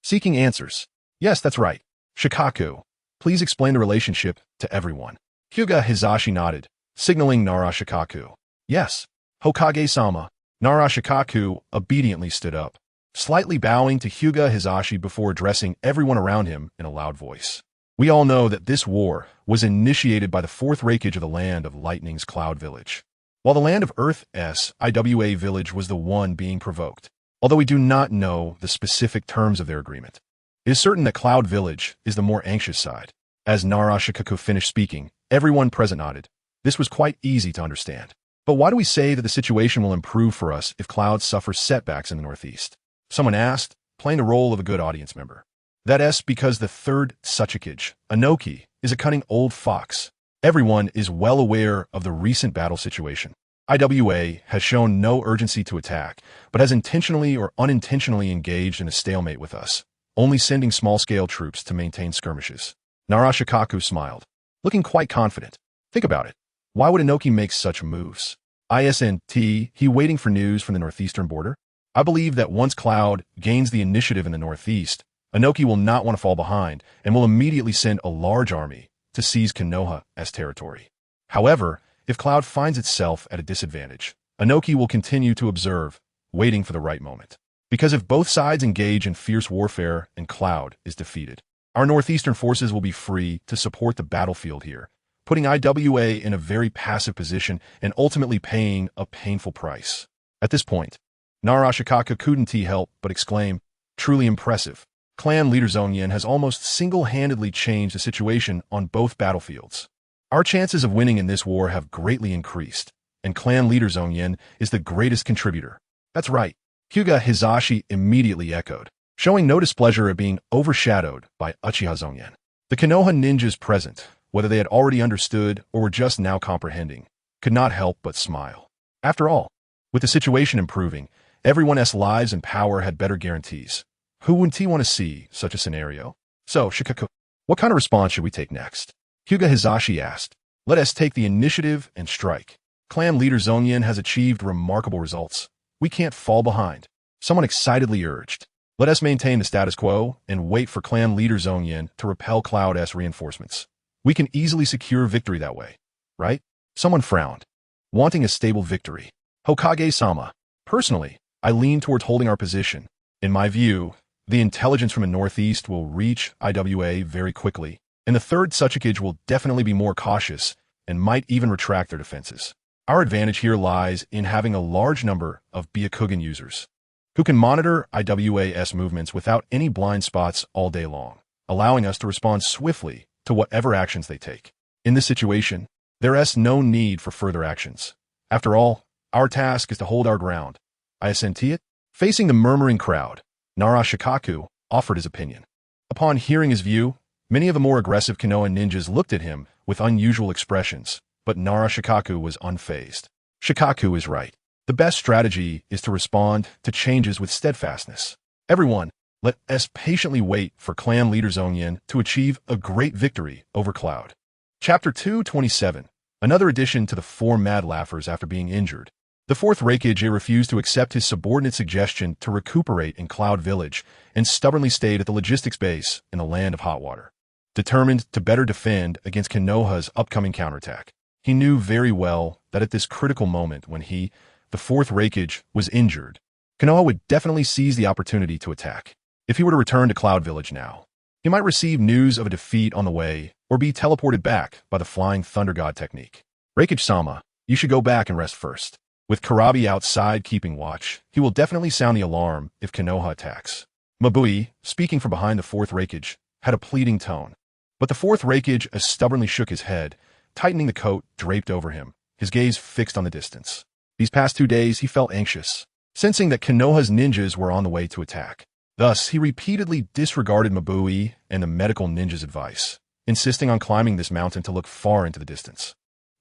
seeking answers. Yes, that's right. Shikaku, please explain the relationship to everyone. Hyuga Hizashi nodded, signaling Narashikaku. Yes, Hokage-sama. Narashikaku obediently stood up, slightly bowing to Hyuga Hizashi before addressing everyone around him in a loud voice. We all know that this war was initiated by the 4th Raikage of the Land of Lightning's Cloud Village, while the Land of Earth's Iwa village was the one being provoked. Although we do not know the specific terms of their agreement, it is certain that Cloud Village is the more anxious side. As Narashikaku finished speaking, everyone present nodded. This was quite easy to understand. But why do we say that the situation will improve for us if Cloud suffers setbacks in the northeast? Someone asked, playing the role of a good audience member. That's because the third Tsuchikage, Inoki, is a cunning old fox. Everyone is well aware of the recent battle situation. IWA has shown no urgency to attack, but has intentionally or unintentionally engaged in a stalemate with us, only sending small-scale troops to maintain skirmishes. Narashikaku smiled, looking quite confident. Think about it. Why would Inoki make such moves? He waiting for news from the northeastern border? I believe that once Cloud gains the initiative in the northeast, Inoki will not want to fall behind and will immediately send a large army to seize Konoha as territory. However, if Cloud finds itself at a disadvantage, Inoki will continue to observe, waiting for the right moment. Because if both sides engage in fierce warfare and Cloud is defeated, our northeastern forces will be free to support the battlefield here, putting IWA in a very passive position and ultimately paying a painful price. At this point, Narashikaku couldn't help but exclaim, "Truly impressive. Clan leader Zongyan has almost single-handedly changed the situation on both battlefields. Our chances of winning in this war have greatly increased, and clan leader Zongyan is the greatest contributor." That's right, Hyuga Hizashi immediately echoed, showing no displeasure at being overshadowed by Uchiha Zongyan. The Konoha ninjas present, whether they had already understood or were just now comprehending, could not help but smile. After all, with the situation improving, everyone's lives and power had better guarantees. Who wouldn't want to see such a scenario? So, Shikaku, what kind of response should we take next? Hyuga Hizashi asked. Let us take the initiative and strike. Clan leader Zongyan has achieved remarkable results. We can't fall behind. Someone excitedly urged. Let us maintain the status quo and wait for clan leader Zongyan to repel Cloud's reinforcements. We can easily secure victory that way, right? Someone frowned, wanting a stable victory. Hokage-sama, personally, I lean towards holding our position. In my view, the intelligence from the northeast will reach IWA very quickly, and the third Tsuchikage will definitely be more cautious and might even retract their defenses. Our advantage here lies in having a large number of Byakugan users who can monitor IWA's movements without any blind spots all day long, allowing us to respond swiftly to whatever actions they take. In this situation, there is no need for further actions. After all, our task is to hold our ground. I assent to it. Facing the murmuring crowd, Narashikaku offered his opinion. Upon hearing his view, many of the more aggressive Konoha ninjas looked at him with unusual expressions, but Narashikaku was unfazed. Shikaku is right. The best strategy is to respond to changes with steadfastness. Everyone, let us patiently wait for clan leader Zongyan to achieve a great victory over Cloud. Chapter 227. Another addition to the four Mad Laughers after being injured. The fourth Reikage refused to accept his subordinate's suggestion to recuperate in Cloud Village and stubbornly stayed at the logistics base in the Land of Hot Water, determined to better defend against Konoha's upcoming counterattack. He knew very well that at this critical moment when he, the fourth Reikage, was injured, Konoha would definitely seize the opportunity to attack. If he were to return to Cloud Village now, he might receive news of a defeat on the way or be teleported back by the Flying Thunder God technique. Reikage-sama, you should go back and rest first. With Karabi outside keeping watch, he will definitely sound the alarm if Konoha attacks. Mabui, speaking from behind the fourth Reikage, had a pleading tone. But the fourth Reikage stubbornly shook his head, tightening the coat draped over him, his gaze fixed on the distance. These past 2 days he felt anxious, sensing that Konoha's ninjas were on the way to attack. Thus, he repeatedly disregarded Mabui and the medical ninja's advice, insisting on climbing this mountain to look far into the distance.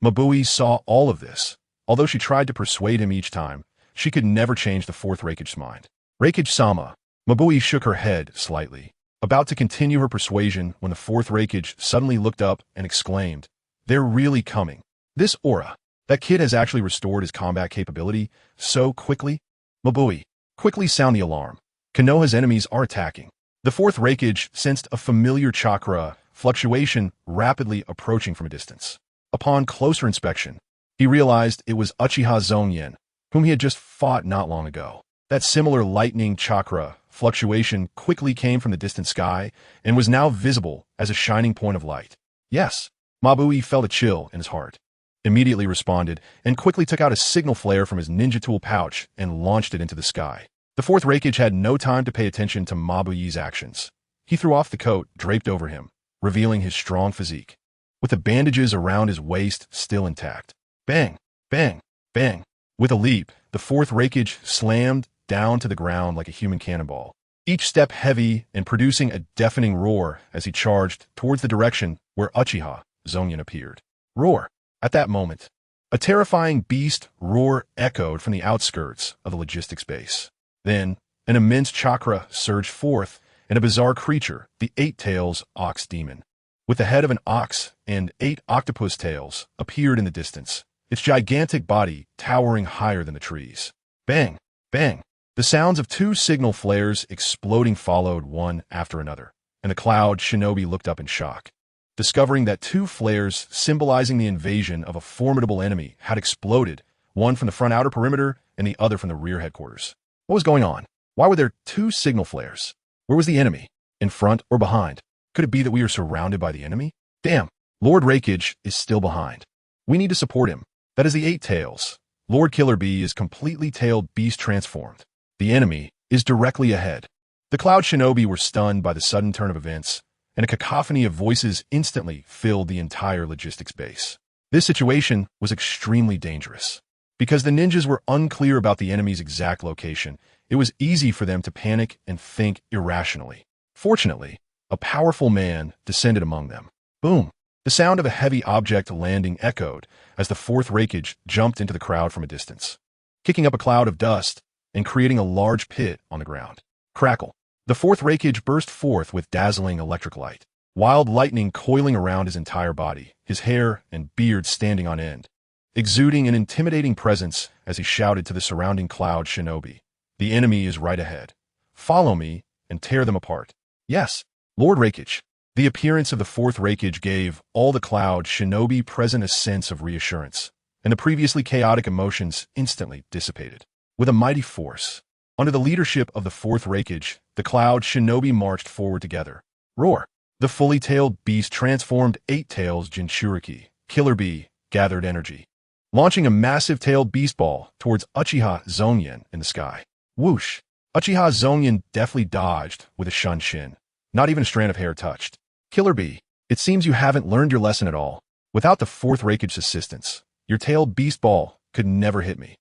Mabui saw all of this. Although she tried to persuade him each time, she could never change the fourth Reikage's mind. Reikage-sama, Mabui shook her head slightly, about to continue her persuasion when the fourth Reikage suddenly looked up and exclaimed, "They're really coming. This aura. That kid has actually restored his combat capability so quickly." Mabui, quickly sound the alarm. Konoha's enemies are attacking. The fourth Reikage sensed a familiar chakra fluctuation rapidly approaching from a distance. Upon closer inspection, he realized it was Uchiha Zongyan, whom he had just fought not long ago. That similar lightning chakra fluctuation quickly came from the distant sky and was now visible as a shining point of light. Yes, Mabui felt a chill in his heart, immediately responded, and quickly took out a signal flare from his ninja tool pouch and launched it into the sky. The fourth Reikage had no time to pay attention to Mabui's actions. He threw off the coat draped over him, revealing his strong physique, with the bandages around his waist still intact. Bang, bang, bang. With a leap, the fourth Reikage slammed down to the ground like a human cannonball, each step heavy and producing a deafening roar as he charged towards the direction where Uchiha Zongyan appeared. Roar! At that moment, a terrifying beast roar echoed from the outskirts of the logistics base. Then, an immense chakra surged forth, and a bizarre creature, the Eight Tails Ox Demon, with the head of an ox and 8 octopus tails, appeared in the distance, its gigantic body towering higher than the trees. Bang! Bang! The sounds of 2 signal flares exploding followed one after another, and the cloud shinobi looked up in shock, discovering that 2 flares symbolizing the invasion of a formidable enemy had exploded, one from the front outer perimeter and the other from the rear headquarters. What was going on? Why were there 2 signal flares? Where was the enemy? In front or behind? Could it be that we are surrounded by the enemy? Damn, Lord Raikage is still behind. We need to support him. That is the 8 Tails. Lord Killer Bee is completely tailed beast transformed. The enemy is directly ahead. The Cloud Shinobi were stunned by the sudden turn of events, and a cacophony of voices instantly filled the entire logistics base. This situation was extremely dangerous. Because the ninjas were unclear about the enemy's exact location, it was easy for them to panic and think irrationally. Fortunately, a powerful man descended among them. Boom! The sound of a heavy object landing echoed as the 4th Raikage jumped into the crowd from a distance, kicking up a cloud of dust and creating a large pit on the ground. Crackle! The 4th Raikage burst forth with dazzling electric light, wild lightning coiling around his entire body, his hair and beard standing on end, exuding an intimidating presence as he shouted to the surrounding cloud shinobi. The enemy is right ahead. Follow me and tear them apart. Yes, Lord Raikage. The appearance of the 4th Raikage gave all the cloud shinobi present a sense of reassurance, and the previously chaotic emotions instantly dissipated. With a mighty force, under the leadership of the 4th Raikage, the cloud shinobi marched forward together. Roar! The fully tailed beast transformed 8 Tails Jinchuriki, Killer Bee, gathered energy, launching a massive tailed beast ball towards Uchiha Zongyan in the sky. Whoosh! Uchiha Zongyan deftly dodged with a shunshin. Not even a strand of hair touched. Killer Bee, it seems you haven't learned your lesson at all. Without the 4th Raikage's assistance, your tailed beast ball could never hit me.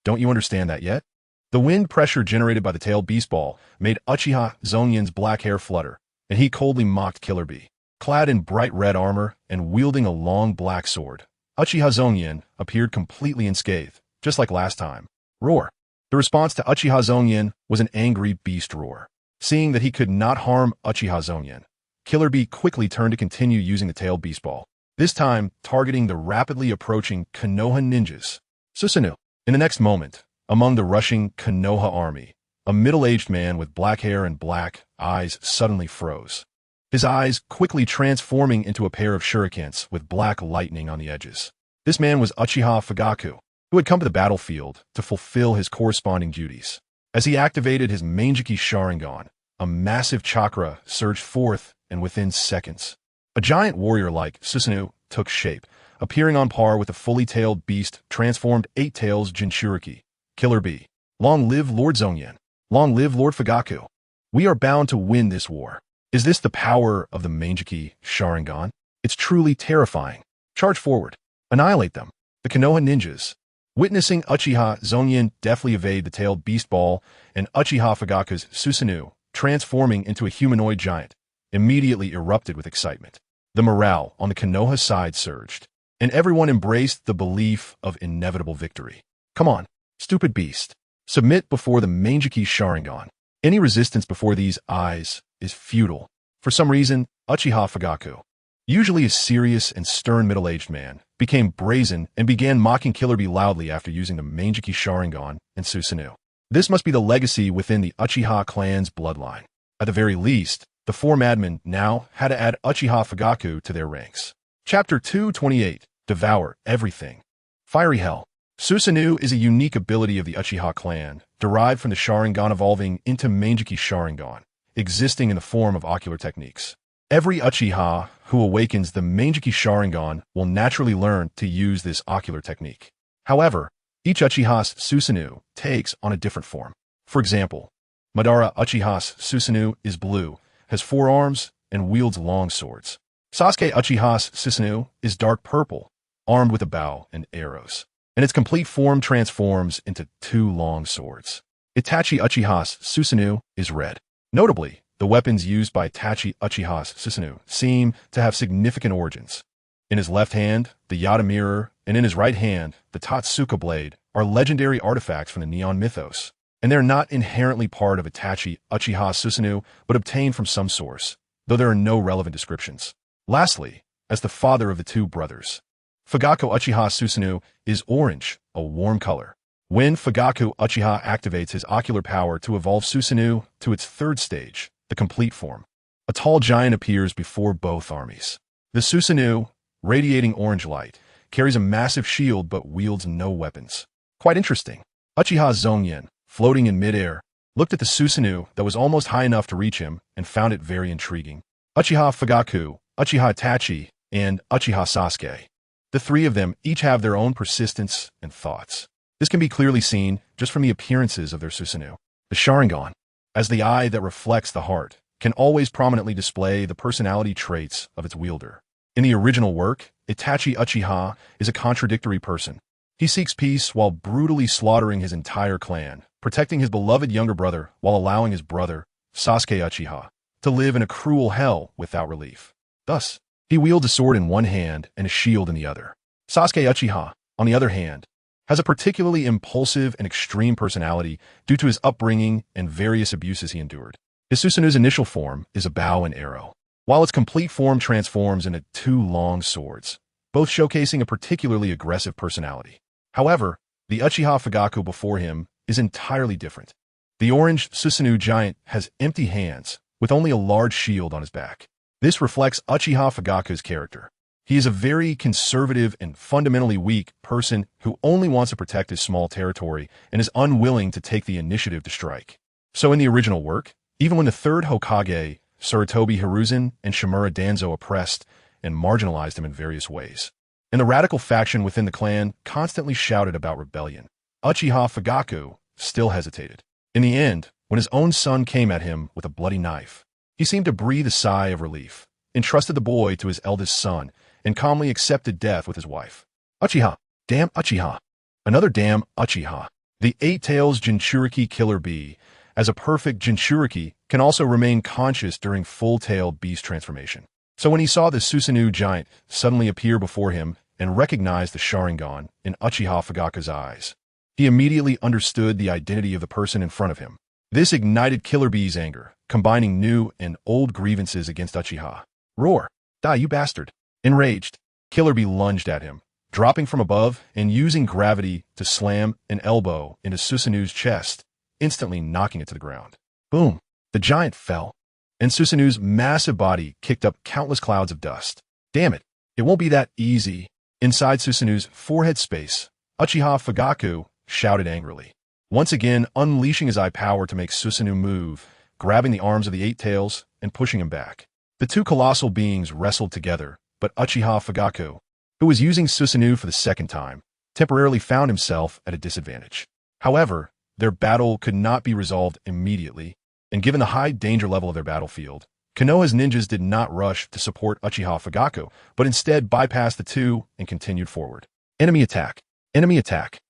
Don't you understand that yet? The wind pressure generated by the tailed beast ball made Uchiha Zongyan's black hair flutter, and he coldly mocked Killer Bee. Clad in bright red armor and wielding a long black sword, Uchiha Zongyan appeared completely unscathed, just like last time. Roar! The response to Uchiha Zongyan was an angry beast roar. Seeing that he could not harm Uchiha Zongyan, Killer Bee quickly turned to continue using the tailed beast ball, this time targeting the rapidly approaching Konoha ninjas. Susanoo. In the next moment, among the rushing Konoha army, a middle-aged man with black hair and black eyes suddenly froze, his eyes quickly transforming into a pair of shurikens with black lightning on the edges. This man was Uchiha Fugaku, who had come to the battlefield to fulfill his corresponding duties. As he activated his Manjiki Sharingan, a massive chakra surged forth, and within seconds, a giant warrior like Susanoo took shape, appearing on par with the fully tailed beast transformed 8 Tails Jinchuriki, Killer Bee. Long live Lord Zongyan. Long live Lord Fugaku. We are bound to win this war. Is this the power of the Manjiki Sharingan? It's truly terrifying. Charge forward. Annihilate them. The Konoha ninjas. Witnessing Uchiha Zongyan deftly evade the tailed beast ball and Uchiha Fugaku's Susanoo transforming into a humanoid giant, immediately erupted with excitement. The morale on the Konoha side surged, and everyone embraced the belief of inevitable victory. Come on, stupid beast. Submit before the Manjiki Sharingan. Any resistance before these eyes is futile. For some reason, Uchiha Fugaku, usually a serious and stern middle-aged man, became brazen and began mocking Killer Bee loudly after using the Manjiki Sharingan and Susanoo. This must be the legacy within the Uchiha clan's bloodline. At the very least, the 4 madmen now had to add Uchiha Fugaku to their ranks. Chapter 228. Devour Everything. Fiery Hell. Susanoo is a unique ability of the Uchiha clan, derived from the Sharingan evolving into Manjiki Sharingan, existing in the form of ocular techniques. Every Uchiha who awakens the Manjiki Sharingan will naturally learn to use this ocular technique. However, each Uchiha's Susanoo takes on a different form. For example, Madara Uchiha's Susanoo is blue, has 4 arms, and wields long swords. Sasuke Uchiha's Susanoo is dark purple, armed with a bow and arrows, and its complete form transforms into 2 long swords. Itachi Uchiha's Susanoo is red. Notably, the weapons used by Itachi Uchiha's Susanoo seem to have significant origins. In his left hand, the Yata mirror, and in his right hand, the Tatsuka blade, are legendary artifacts from the Neon mythos, and they're not inherently part of Itachi Uchiha's Susanoo, but obtained from some source, though there are no relevant descriptions. Lastly, as the father of the two brothers, Fugaku Uchiha's Susanoo is orange, a warm color. When Fugaku Uchiha activates his ocular power to evolve Susanoo to its third stage, the complete form, a tall giant appears before both armies. The Susanoo, radiating orange light, carries a massive shield but wields no weapons. Quite interesting. Uchiha Zongyan, floating in midair, looked at the Susanoo that was almost high enough to reach him and found it very intriguing. Uchiha Fugaku, Uchiha Itachi, and Uchiha Sasuke. The three of them each have their own persistence and thoughts. This can be clearly seen just from the appearances of their Susanoo. The Sharingan, as the eye that reflects the heart, can always prominently display the personality traits of its wielder. In the original work, Itachi Uchiha is a contradictory person. He seeks peace while brutally slaughtering his entire clan, protecting his beloved younger brother while allowing his brother, Sasuke Uchiha, to live in a cruel hell without relief. Thus, he wields a sword in one hand and a shield in the other. Sasuke Uchiha, on the other hand, has a particularly impulsive and extreme personality due to his upbringing and various abuses he endured. His Susanoo's initial form is a bow and arrow, while its complete form transforms into two long swords, both showcasing a particularly aggressive personality. However, the Uchiha Fugaku before him is entirely different. The orange Susanoo giant has empty hands, with only a large shield on his back. This reflects Uchiha Fugaku's character. He is a very conservative and fundamentally weak person who only wants to protect his small territory and is unwilling to take the initiative to strike. So in the original work, even when the third Hokage, Sarutobi Hiruzen and Shimura Danzo oppressed and marginalized him in various ways, and the radical faction within the clan constantly shouted about rebellion, Uchiha Fugaku still hesitated. In the end, when his own son came at him with a bloody knife, he seemed to breathe a sigh of relief, entrusted the boy to his eldest son, and calmly accepted death with his wife. Uchiha. Damn Uchiha. Another damn Uchiha. The Eight-Tails Jinchuriki Killer Bee, as a perfect Jinchuriki, can also remain conscious during full-tailed beast transformation. So when he saw the Susanoo giant suddenly appear before him and recognized the Sharingan in Uchiha Fugaku's eyes, he immediately understood the identity of the person in front of him. This ignited Killer Bee's anger, combining new and old grievances against Uchiha. Roar! Die, you bastard! Enraged, Killer Bee lunged at him, dropping from above and using gravity to slam an elbow into Susanoo's chest, instantly knocking it to the ground. Boom! The giant fell, and Susanoo's massive body kicked up countless clouds of dust. Damn it, it won't be that easy. Inside Susanoo's forehead space, Uchiha Fugaku shouted angrily, once again unleashing his eye power to make Susanoo move, grabbing the arms of the Eight-Tails and pushing him back. The two colossal beings wrestled together, but Uchiha Fugaku, who was using Susanoo for the second time, temporarily found himself at a disadvantage. However, their battle could not be resolved immediately, and given the high danger level of their battlefield, Konoha's ninjas did not rush to support Uchiha Fugaku, but instead bypassed the two and continued forward. Enemy attack! Enemy attack!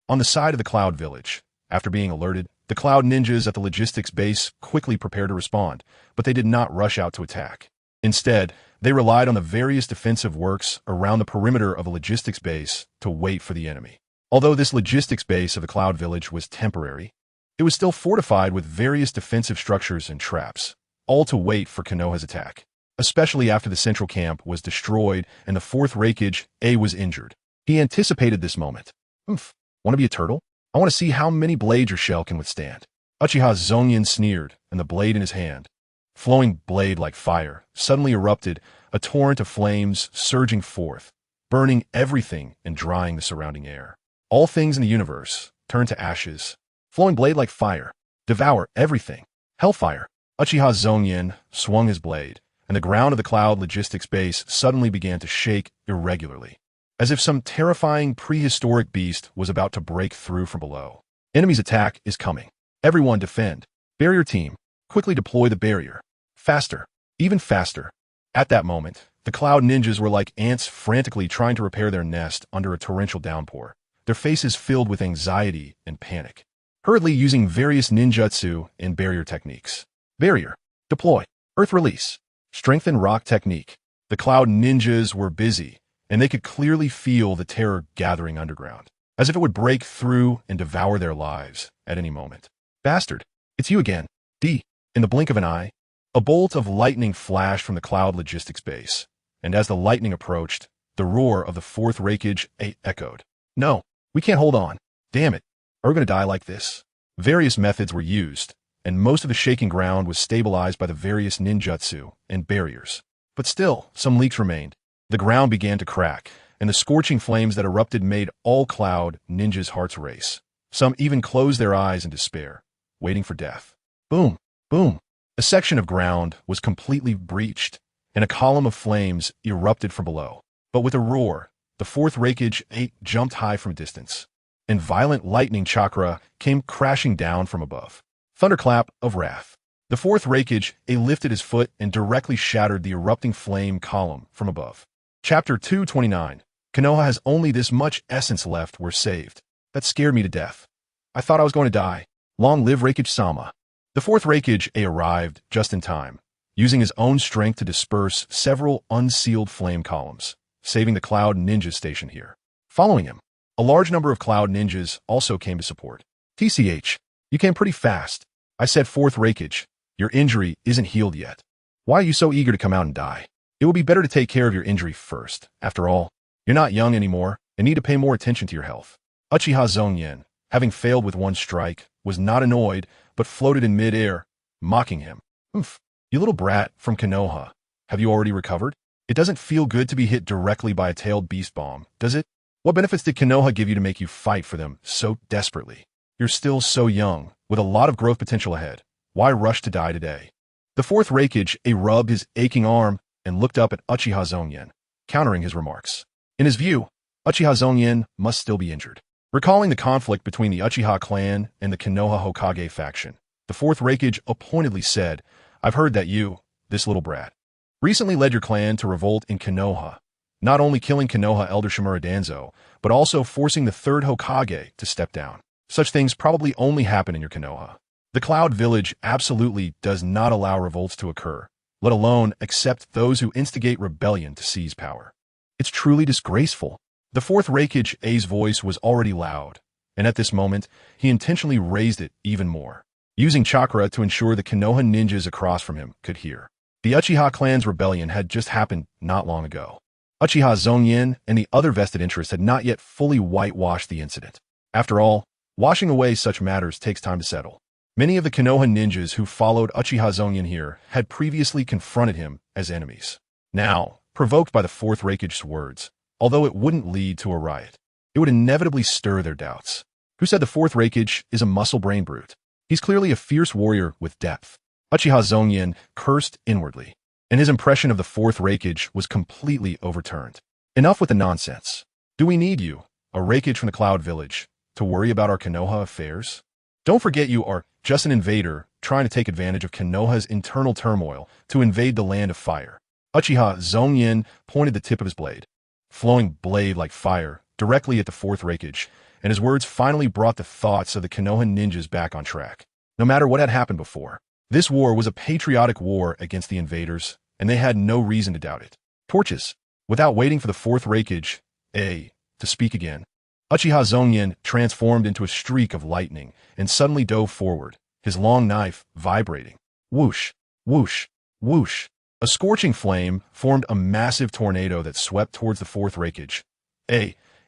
On the side of the Cloud Village, after being alerted, the Cloud ninjas at the logistics base quickly prepared to respond, but they did not rush out to attack. Instead, they relied on the various defensive works around the perimeter of a logistics base to wait for the enemy. Although this logistics base of the Cloud Village was temporary, it was still fortified with various defensive structures and traps, all to wait for Konoha's attack, especially after the central camp was destroyed and the fourth Raikage A was injured. He anticipated this moment. Oomph, want to be a turtle? I want to see how many blades your shell can withstand. Uchiha Zongyan sneered, and the blade in his hand, flowing blade like fire, suddenly erupted, a torrent of flames surging forth, burning everything and drying the surrounding air. All things in the universe turned to ashes. Flowing blade like fire, devour everything. Hellfire. Uchiha Zongyan swung his blade, and the ground of the Cloud Logistics base suddenly began to shake irregularly, as if some terrifying prehistoric beast was about to break through from below. Enemy's attack is coming. Everyone defend. Barrier team, quickly deploy the barrier. Faster. Even faster. At that moment, the Cloud ninjas were like ants frantically trying to repair their nest under a torrential downpour, their faces filled with anxiety and panic. hurriedly using various ninjutsu and barrier techniques. Barrier. Deploy. Earth release. Strengthen rock technique. The cloud ninjas were busy, and they could clearly feel the terror gathering underground, as if it would break through and devour their lives at any moment. Bastard, it's you again. D. In the blink of an eye, a bolt of lightning flashed from the cloud logistics base, and as the lightning approached, the roar of the fourth Reikage echoed. No, we can't hold on. Damn it. Are we going to die like this? Various methods were used, and most of the shaking ground was stabilized by the various ninjutsu and barriers. But still, some leaks remained. The ground began to crack, and the scorching flames that erupted made all cloud ninjas' hearts race. Some even closed their eyes in despair, waiting for death. Boom, boom. A section of ground was completely breached, and a column of flames erupted from below. But with a roar, the fourth Reikage jumped high from a distance, and violent lightning chakra came crashing down from above. Thunderclap of wrath. The fourth Reikage lifted his foot and directly shattered the erupting flame column from above. Chapter 229. Konoha has only this much essence left. We're saved. That scared me to death. I thought I was going to die. Long live Reikage-sama. The fourth Reikage arrived just in time, using his own strength to disperse several unsealed flame columns, saving the Cloud Ninja station here. Following him, a large number of Cloud Ninjas also came to support. TCH, you came pretty fast. I said fourth Reikage, your injury isn't healed yet. Why are you so eager to come out and die? It would be better to take care of your injury first. After all, you're not young anymore and need to pay more attention to your health. Uchiha Zongyan, having failed with one strike, was not annoyed, but floated in mid-air, mocking him. Oof, you little brat from Konoha. Have you already recovered? It doesn't feel good to be hit directly by a tailed beast bomb, does it? What benefits did Konoha give you to make you fight for them so desperately? You're still so young, with a lot of growth potential ahead. Why rush to die today? The fourth Reikage rubbed his aching arm and looked up at Uchiha Zongyan, countering his remarks. In his view, Uchiha Zongyan must still be injured. Recalling the conflict between the Uchiha clan and the Konoha Hokage faction, the fourth Reikage pointedly said, I've heard that you, this little brat, recently led your clan to revolt in Konoha, not only killing Konoha Elder Shimura Danzo, but also forcing the third Hokage to step down. Such things probably only happen in your Konoha. The Cloud Village absolutely does not allow revolts to occur, let alone accept those who instigate rebellion to seize power. It's truly disgraceful. The fourth Reikage's voice was already loud, and at this moment, he intentionally raised it even more, using chakra to ensure the Konoha ninjas across from him could hear. The Uchiha clan's rebellion had just happened not long ago. Uchiha Zongyan and the other vested interests had not yet fully whitewashed the incident. After all, washing away such matters takes time to settle. Many of the Konoha ninjas who followed Uchiha Zongyan here had previously confronted him as enemies. Now, provoked by the fourth Reikage's words, although it wouldn't lead to a riot, it would inevitably stir their doubts. Who said the fourth Reikage is a muscle-brain brute? He's clearly a fierce warrior with depth. Uchiha Zongyan cursed inwardly, and his impression of the fourth Reikage was completely overturned. Enough with the nonsense. Do we need you, a Reikage from the Cloud Village, to worry about our Konoha affairs? Don't forget you are just an invader trying to take advantage of Konoha's internal turmoil to invade the Land of Fire. Uchiha Zongyan pointed the tip of his blade, flowing blade like fire, directly at the fourth Reikage, and his words finally brought the thoughts of the Konoha ninjas back on track. No matter what had happened before, this war was a patriotic war against the invaders, and they had no reason to doubt it. Torches. Without waiting for the fourth Reikage to speak again, Uchiha Zongyan transformed into a streak of lightning and suddenly dove forward, his long knife vibrating. Whoosh, whoosh, whoosh. A scorching flame formed a massive tornado that swept towards the fourth Reikage,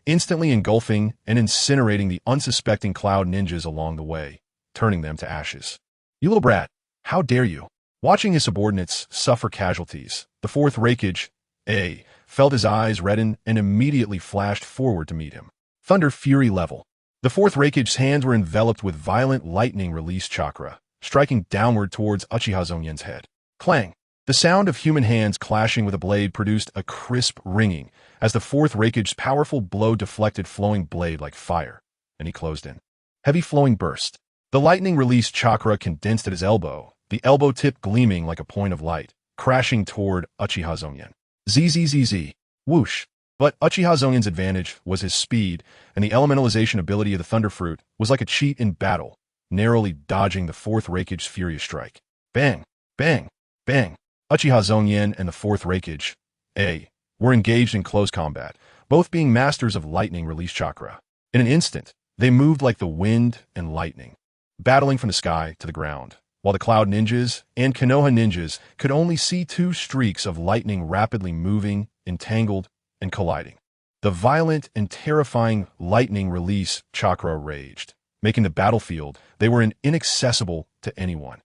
instantly engulfing and incinerating the unsuspecting Cloud Ninjas along the way, turning them to ashes. You little brat, how dare you? Watching his subordinates suffer casualties, the fourth Reikage, felt his eyes redden and immediately flashed forward to meet him. Thunder Fury level. The fourth Reikage's hands were enveloped with violent lightning release chakra, striking downward towards Uchiha Zongyan's head. Clang! The sound of human hands clashing with a blade produced a crisp ringing as the fourth Reikage's powerful blow deflected flowing blade like fire, and he closed in. Heavy flowing burst. The lightning release chakra condensed at his elbow, the elbow tip gleaming like a point of light, crashing toward Uchiha Zongyan. ZZZZ. Whoosh. But Uchiha Zongyan's advantage was his speed, and the elementalization ability of the Thunder Fruit was like a cheat in battle, narrowly dodging the fourth Raikage's furious strike. Bang! Bang! Bang! Uchiha Zongyan and the fourth Raikage, A, were engaged in close combat, both being masters of lightning release chakra. In an instant, they moved like the wind and lightning, battling from the sky to the ground, while the Cloud Ninjas and Konoha Ninjas could only see two streaks of lightning rapidly moving, entangled, and colliding. The violent and terrifying lightning release chakra raged, making the battlefield they were in inaccessible to anyone.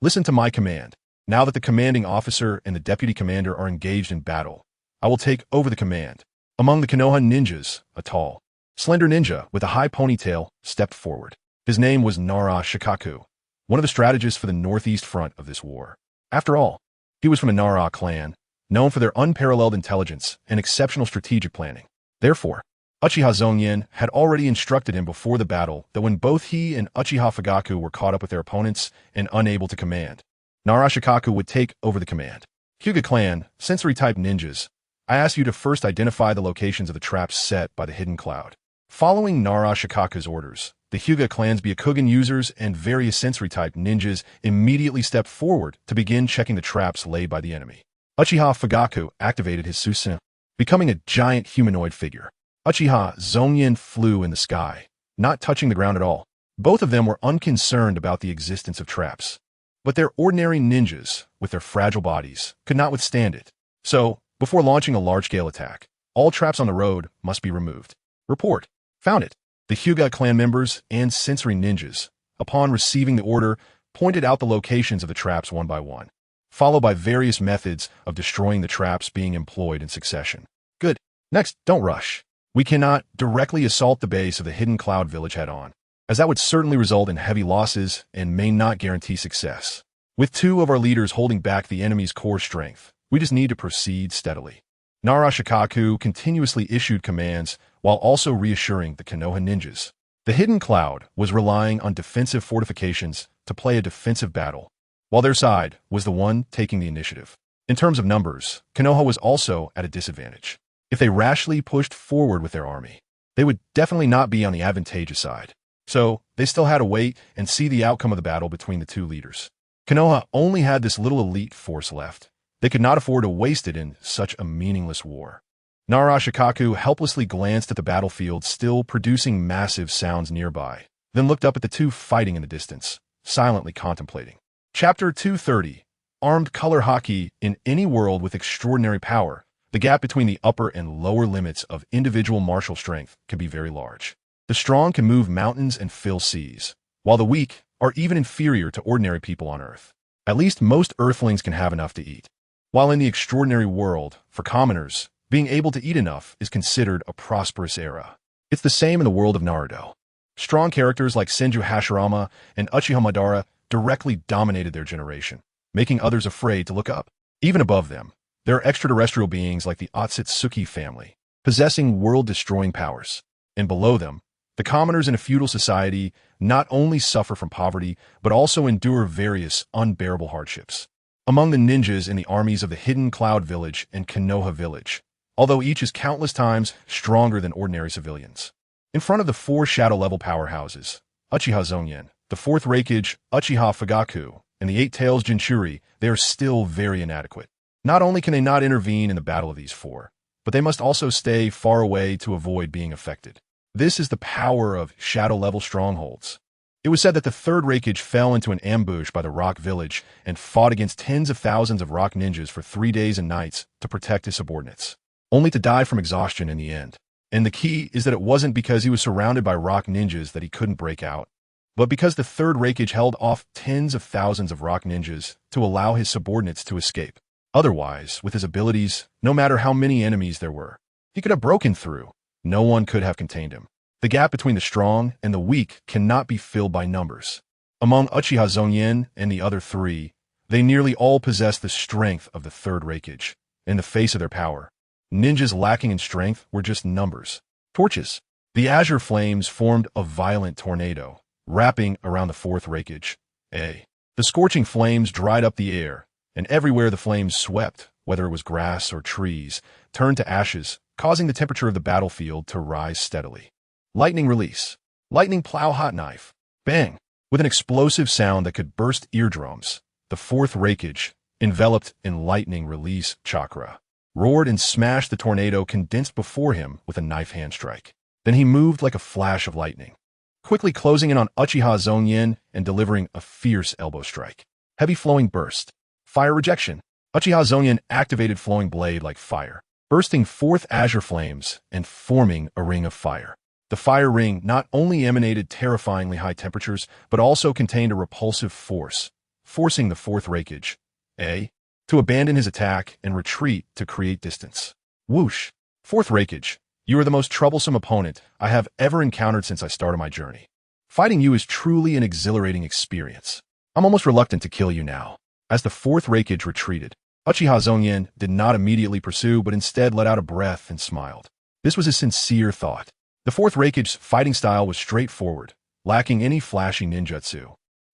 Listen to my command. Now that the commanding officer and the deputy commander are engaged in battle, I will take over the command. Among the Konoha ninjas, a tall, slender ninja with a high ponytail stepped forward. His name was Nara Shikaku, one of the strategists for the northeast front of this war. After all, he was from the Nara clan, known for their unparalleled intelligence and exceptional strategic planning. Therefore, Uchiha Zongyan had already instructed him before the battle that when both he and Uchiha Fugaku were caught up with their opponents and unable to command, Nara Shikaku would take over the command. Hyuga clan, sensory-type ninjas, I ask you to first identify the locations of the traps set by the hidden cloud. Following Nara Shikaku's orders, the Hyuga clan's Byakugan users and various sensory-type ninjas immediately stepped forward to begin checking the traps laid by the enemy. Uchiha Fugaku activated his souvenir, becoming a giant humanoid figure. Uchiha Zongyan flew in the sky, not touching the ground at all. Both of them were unconcerned about the existence of traps. But their ordinary ninjas, with their fragile bodies, could not withstand it. So, before launching a large-scale attack, all traps on the road must be removed. Report. Found it. The Hyuga clan members and sensory ninjas, upon receiving the order, pointed out the locations of the traps one by one, followed by various methods of destroying the traps being employed in succession. Good. Next, don't rush. We cannot directly assault the base of the hidden cloud village head-on, as that would certainly result in heavy losses and may not guarantee success. With two of our leaders holding back the enemy's core strength, we just need to proceed steadily. Nara Shikaku continuously issued commands while also reassuring the Konoha ninjas. The hidden cloud was relying on defensive fortifications to play a defensive battle, while their side was the one taking the initiative. In terms of numbers, Konoha was also at a disadvantage. If they rashly pushed forward with their army, they would definitely not be on the advantageous side. So, they still had to wait and see the outcome of the battle between the two leaders. Konoha only had this little elite force left. They could not afford to waste it in such a meaningless war. Nara Shikaku helplessly glanced at the battlefield still producing massive sounds nearby, then looked up at the two fighting in the distance, silently contemplating. Chapter 230. Armed color hockey. In any world with extraordinary power, the gap between the upper and lower limits of individual martial strength can be very large. The strong can move mountains and fill seas, while the weak are even inferior to ordinary people on Earth. At least most Earthlings can have enough to eat. While in the extraordinary world, for commoners, being able to eat enough is considered a prosperous era. It's the same in the world of Naruto. Strong characters like Senju Hashirama and Uchiha Madara directly dominated their generation, making others afraid to look up. Even above them, there are extraterrestrial beings like the Otsutsuki family, possessing world-destroying powers. And below them, the commoners in a feudal society not only suffer from poverty, but also endure various unbearable hardships. Among the ninjas in the armies of the Hidden Cloud Village and Konoha Village, although each is countless times stronger than ordinary civilians. In front of the four shadow-level powerhouses, Uchiha Zongyan, the fourth Raikage, Uchiha Fugaku, and the Eight Tails Jinchuri, they are still very inadequate. Not only can they not intervene in the battle of these four, but they must also stay far away to avoid being affected. This is the power of shadow-level strongholds. It was said that the third Raikage fell into an ambush by the Rock Village and fought against tens of thousands of rock ninjas for 3 days and nights to protect his subordinates, only to die from exhaustion in the end. And the key is that it wasn't because he was surrounded by rock ninjas that he couldn't break out, but because the third Raikage held off tens of thousands of rock ninjas to allow his subordinates to escape. Otherwise, with his abilities, no matter how many enemies there were, he could have broken through. No one could have contained him. The gap between the strong and the weak cannot be filled by numbers. Among Uchiha Zongyan and the other three, they nearly all possess the strength of the third Raikage. In the face of their power, ninjas lacking in strength were just numbers. Torches. The azure flames formed a violent tornado, wrapping around the fourth Raikage. The scorching flames dried up the air, and everywhere the flames swept, whether it was grass or trees, turned to ashes, causing the temperature of the battlefield to rise steadily. Lightning release. Lightning plow hot knife. Bang! With an explosive sound that could burst eardrums, the fourth Reikage, enveloped in lightning release chakra, roared and smashed the tornado condensed before him with a knife hand strike. Then he moved like a flash of lightning, quickly closing in on Uchiha Zongyan and delivering a fierce elbow strike. Heavy flowing burst. Fire rejection. Uchiha Zongyan activated flowing blade like fire, bursting forth azure flames and forming a ring of fire. The fire ring not only emanated terrifyingly high temperatures, but also contained a repulsive force, forcing the fourth Reikage, to abandon his attack and retreat to create distance. Whoosh! Fourth Reikage, you are the most troublesome opponent I have ever encountered since I started my journey. Fighting you is truly an exhilarating experience. I'm almost reluctant to kill you now. As the fourth Reikage retreated, Uchiha Zongyan did not immediately pursue, but instead let out a breath and smiled. This was a sincere thought. The fourth Reikage's fighting style was straightforward, lacking any flashy ninjutsu,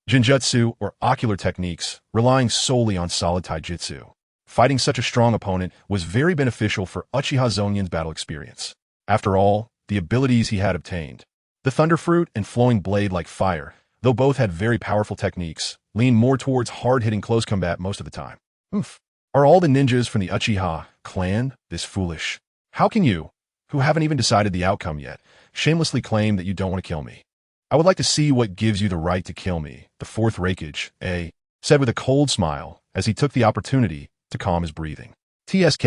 genjutsu, or ocular techniques, relying solely on solid taijutsu. Fighting such a strong opponent was very beneficial for Uchiha Zongyan's battle experience. After all, the abilities he had obtained, the Thunder Fruit and Flowing Blade like fire, though both had very powerful techniques, leaned more towards hard-hitting close combat most of the time. Are all the ninjas from the Uchiha clan this foolish? How can you, who haven't even decided the outcome yet, shamelessly claim that you don't want to kill me? I would like to see what gives you the right to kill me, the fourth Reikage, said with a cold smile as he took the opportunity to calm his breathing. TSK.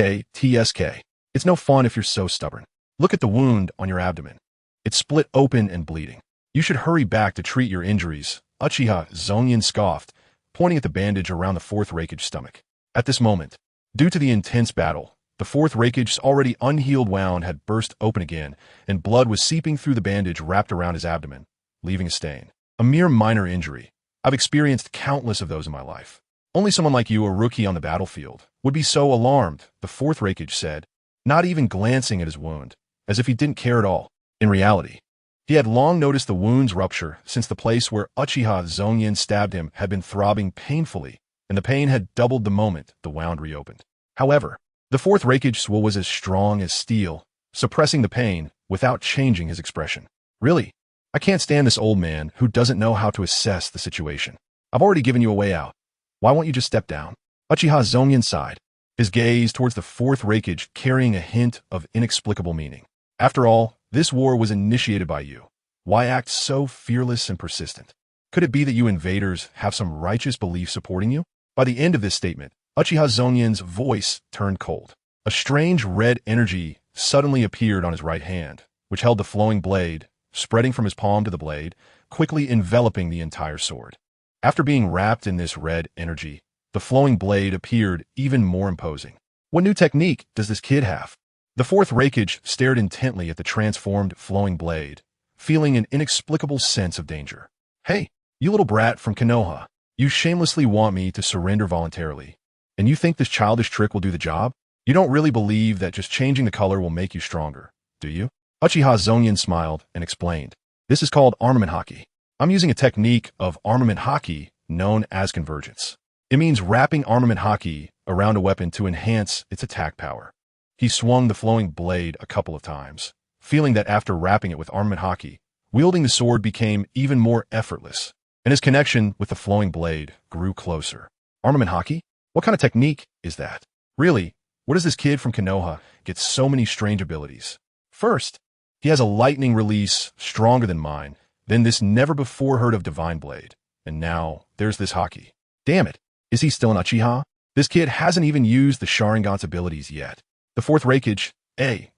It's no fun if you're so stubborn. Look at the wound on your abdomen. It's split open and bleeding. You should hurry back to treat your injuries, Uchiha Zongyan scoffed, pointing at the bandage around the fourth Reikage's stomach. At this moment, due to the intense battle, the fourth Reikage's already unhealed wound had burst open again, and blood was seeping through the bandage wrapped around his abdomen, leaving a stain. A mere minor injury. I've experienced countless of those in my life. Only someone like you, a rookie on the battlefield, would be so alarmed, the fourth Reikage said, not even glancing at his wound, as if he didn't care at all. In reality, he had long noticed the wound's rupture since the place where Uchiha Zongyan stabbed him had been throbbing painfully, and the pain had doubled the moment the wound reopened. However, the fourth Reikage's will was as strong as steel, suppressing the pain without changing his expression. Really? I can't stand this old man who doesn't know how to assess the situation. I've already given you a way out. Why won't you just step down? Uchiha Zongyan sighed, his gaze towards the fourth Reikage carrying a hint of inexplicable meaning. After all, this war was initiated by you. Why act so fearless and persistent? Could it be that you invaders have some righteous belief supporting you? By the end of this statement, Uchiha Zongyan's voice turned cold. A strange red energy suddenly appeared on his right hand, which held the flowing blade, spreading from his palm to the blade, quickly enveloping the entire sword. After being wrapped in this red energy, the flowing blade appeared even more imposing. What new technique does this kid have? The fourth Reikage stared intently at the transformed flowing blade, feeling an inexplicable sense of danger. Hey, you little brat from Konoha, you shamelessly want me to surrender voluntarily, and you think this childish trick will do the job? You don't really believe that just changing the color will make you stronger, do you? Uchiha Zongyan smiled and explained. This is called armament haki. I'm using a technique of armament haki known as convergence. It means wrapping armament haki around a weapon to enhance its attack power. He swung the flowing blade a couple of times, feeling that after wrapping it with armament haki, wielding the sword became even more effortless, and his connection with the flowing blade grew closer. Armament haki? What kind of technique is that? Really, where does this kid from Konoha get so many strange abilities? First, he has a lightning release stronger than mine, then this never-before-heard-of divine blade, and now there's this haki. Damn it, is he still an Uchiha? This kid hasn't even used the Sharingan's abilities yet. The fourth Reikage,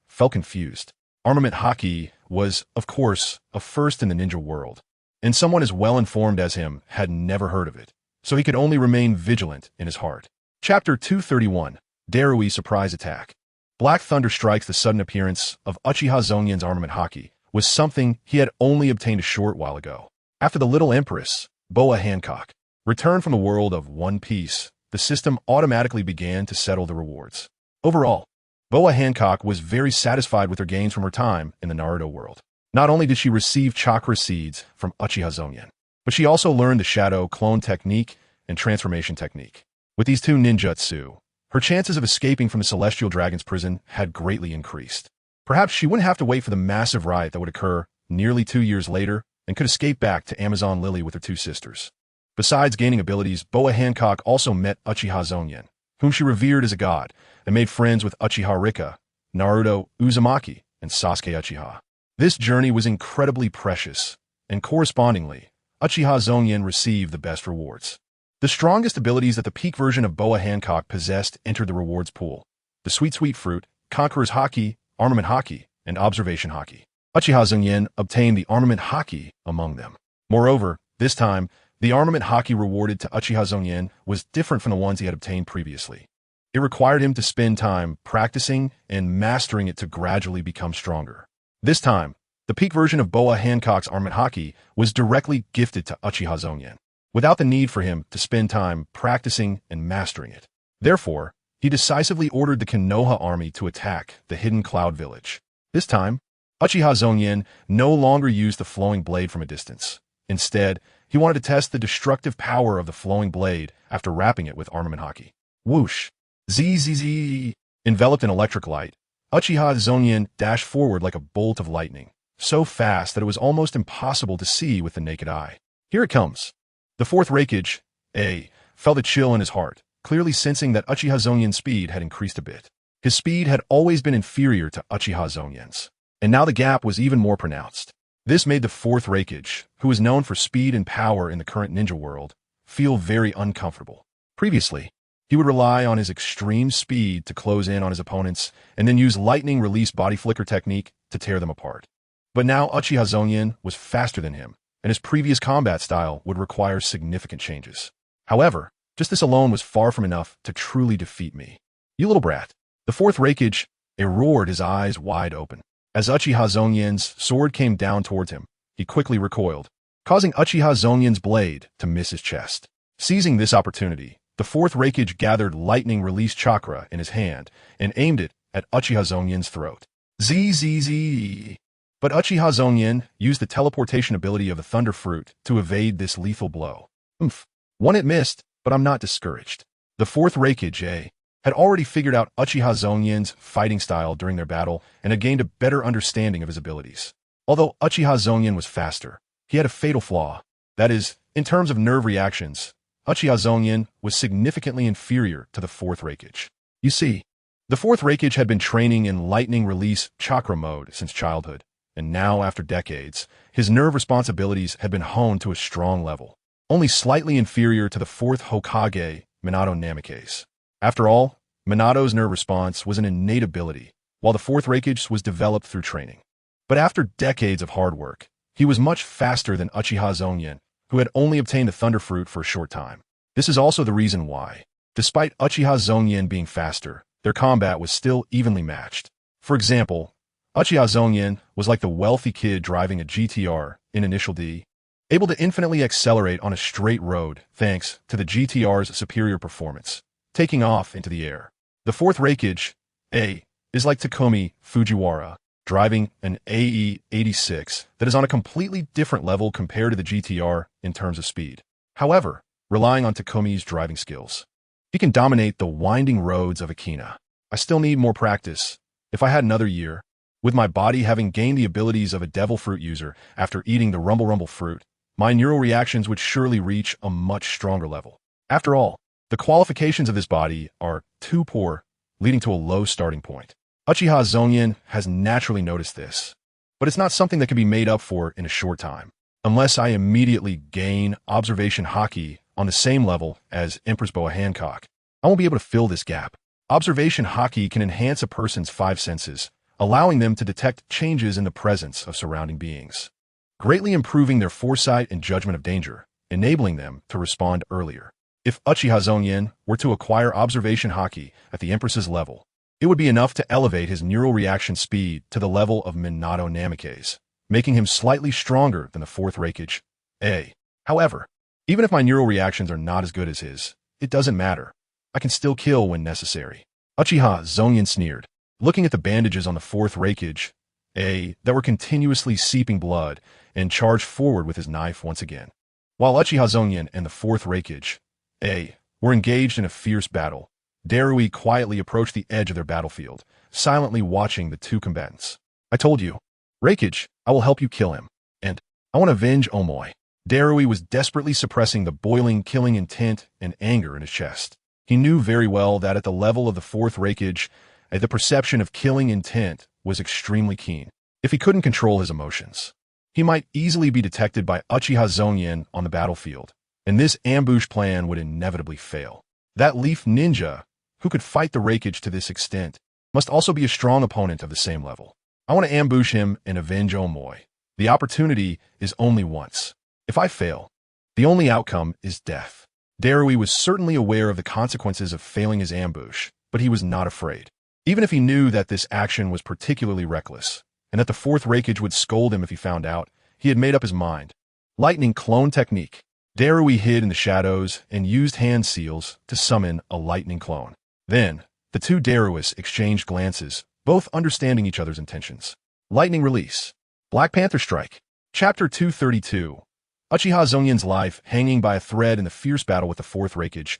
felt confused. Armament haki was, of course, a first in the ninja world, and someone as well-informed as him had never heard of it, so he could only remain vigilant in his heart. Chapter 231, Darui Surprise Attack. Black Thunder Strikes. The sudden appearance of Uchiha Zongyan's armament haki was something he had only obtained a short while ago. After the Little Empress, Boa Hancock, returned from the world of One Piece, the system automatically began to settle the rewards. Overall, Boa Hancock was very satisfied with her gains from her time in the Naruto world. Not only did she receive chakra seeds from Uchiha Zongyan, but she also learned the Shadow Clone Technique and Transformation Technique. With these two ninjutsu, her chances of escaping from the Celestial Dragon's prison had greatly increased. Perhaps she wouldn't have to wait for the massive riot that would occur nearly 2 years later and could escape back to Amazon Lily with her two sisters. Besides gaining abilities, Boa Hancock also met Uchiha Zongyan, whom she revered as a god, and made friends with Uchiha Rika, Naruto Uzumaki, and Sasuke Uchiha. This journey was incredibly precious, and correspondingly, Uchiha Zongyan received the best rewards. The strongest abilities that the peak version of Boa Hancock possessed entered the rewards pool: the Sweet Sweet Fruit, Conqueror's Haki, Armament Haki, and Observation Haki. Uchiha Zongyan obtained the Armament Haki among them. Moreover, this time, the Armament Haki rewarded to Uchiha Zongyan was different from the ones he had obtained previously. It required him to spend time practicing and mastering it to gradually become stronger. This time, the peak version of Boa Hancock's Armament Haki was directly gifted to Uchiha Zongyan, without the need for him to spend time practicing and mastering it. Therefore, he decisively ordered the Konoha army to attack the hidden cloud village. This time, Uchiha Zongyan no longer used the flowing blade from a distance. Instead, he wanted to test the destructive power of the flowing blade after wrapping it with Armament Haki. Whoosh! Zzz! Enveloped in electric light, Uchiha Zongyan dashed forward like a bolt of lightning, so fast that it was almost impossible to see with the naked eye. Here it comes. The fourth Raikage, felt a chill in his heart, clearly sensing that Uchiha Zongyan's speed had increased a bit. His speed had always been inferior to Uchiha Zongyan's, and now the gap was even more pronounced. This made the fourth Raikage, who was known for speed and power in the current ninja world, feel very uncomfortable. Previously, he would rely on his extreme speed to close in on his opponents and then use lightning release body flicker technique to tear them apart. But now Uchiha Zongyan was faster than him, and his previous combat style would require significant changes. However, just this alone was far from enough to truly defeat me. You little brat. The fourth Raikage roared, his eyes wide open. As Uchiha Zongyan's sword came down towards him, he quickly recoiled, causing Uchiha Zongyan's blade to miss his chest. Seizing this opportunity, the fourth Raikage gathered lightning release chakra in his hand and aimed it at Uchiha Zongyan's throat. Zzz. But Uchiha Zongyan used the teleportation ability of the Thunder Fruit to evade this lethal blow. One it missed, but I'm not discouraged. The fourth Raikage, had already figured out Uchiha Zongyan's fighting style during their battle and had gained a better understanding of his abilities. Although Uchiha Zongyan was faster, he had a fatal flaw. That is, in terms of nerve reactions, Uchiha Zongyan was significantly inferior to the fourth Raikage. You see, the fourth Raikage had been training in lightning release chakra mode since childhood, and now, after decades, his nerve responsibilities had been honed to a strong level, only slightly inferior to the fourth Hokage, Minato Namikaze. After all, Minato's nerve response was an innate ability, while the fourth Raikage was developed through training. But after decades of hard work, he was much faster than Uchiha Zongyan, who had only obtained the Thunder Fruit for a short time. This is also the reason why, despite Uchiha Zongyan being faster, their combat was still evenly matched. For example, Uchiha Zongyan was like the wealthy kid driving a GTR in Initial D, able to infinitely accelerate on a straight road thanks to the GTR's superior performance, taking off into the air. The fourth Raikage, is like Takumi Fujiwara, driving an AE-86 that is on a completely different level compared to the GTR in terms of speed. However, relying on Takumi's driving skills, he can dominate the winding roads of Akina. I still need more practice. If I had another year, with my body having gained the abilities of a devil fruit user after eating the Rumble Rumble fruit, my neural reactions would surely reach a much stronger level. After all, the qualifications of this body are too poor, leading to a low starting point. Uchiha Zongyan has naturally noticed this, but it's not something that can be made up for in a short time. Unless I immediately gain Observation Haki on the same level as Empress Boa Hancock, I won't be able to fill this gap. Observation Haki can enhance a person's 5 senses, allowing them to detect changes in the presence of surrounding beings, greatly improving their foresight and judgment of danger, enabling them to respond earlier. If Uchiha Zongyan were to acquire Observation Haki at the Empress's level, it would be enough to elevate his neural reaction speed to the level of Minato Namikaze, making him slightly stronger than the fourth Raikage. However, even if my neural reactions are not as good as his, it doesn't matter. I can still kill when necessary. Uchiha Zongyan sneered, looking at the bandages on the fourth Raikage, that were continuously seeping blood, and charged forward with his knife once again. While Uchiha Zongyan and the fourth Raikage, were engaged in a fierce battle, Darui quietly approached the edge of their battlefield, silently watching the two combatants. I told you, Raikage, I will help you kill him. And I want to avenge Omoy. Darui was desperately suppressing the boiling, killing intent and anger in his chest. He knew very well that at the level of the fourth Reikage, the perception of killing intent was extremely keen. If he couldn't control his emotions, he might easily be detected by Uchiha Zongyan on the battlefield, and this ambush plan would inevitably fail. That leaf ninja, who could fight the Reikage to this extent, must also be a strong opponent of the same level. I want to ambush him and avenge Omoy. The opportunity is only once. If I fail, the only outcome is death. Darui was certainly aware of the consequences of failing his ambush, but he was not afraid. Even if he knew that this action was particularly reckless, and that the fourth Reikage would scold him if he found out, he had made up his mind. Lightning clone technique. Darui hid in the shadows and used hand seals to summon a lightning clone. Then, the two Daruists exchanged glances, both understanding each other's intentions. Lightning release. Black Panther Strike. Chapter 232. Uchiha Zongyan's life hanging by a thread in the fierce battle with the fourth Reikage.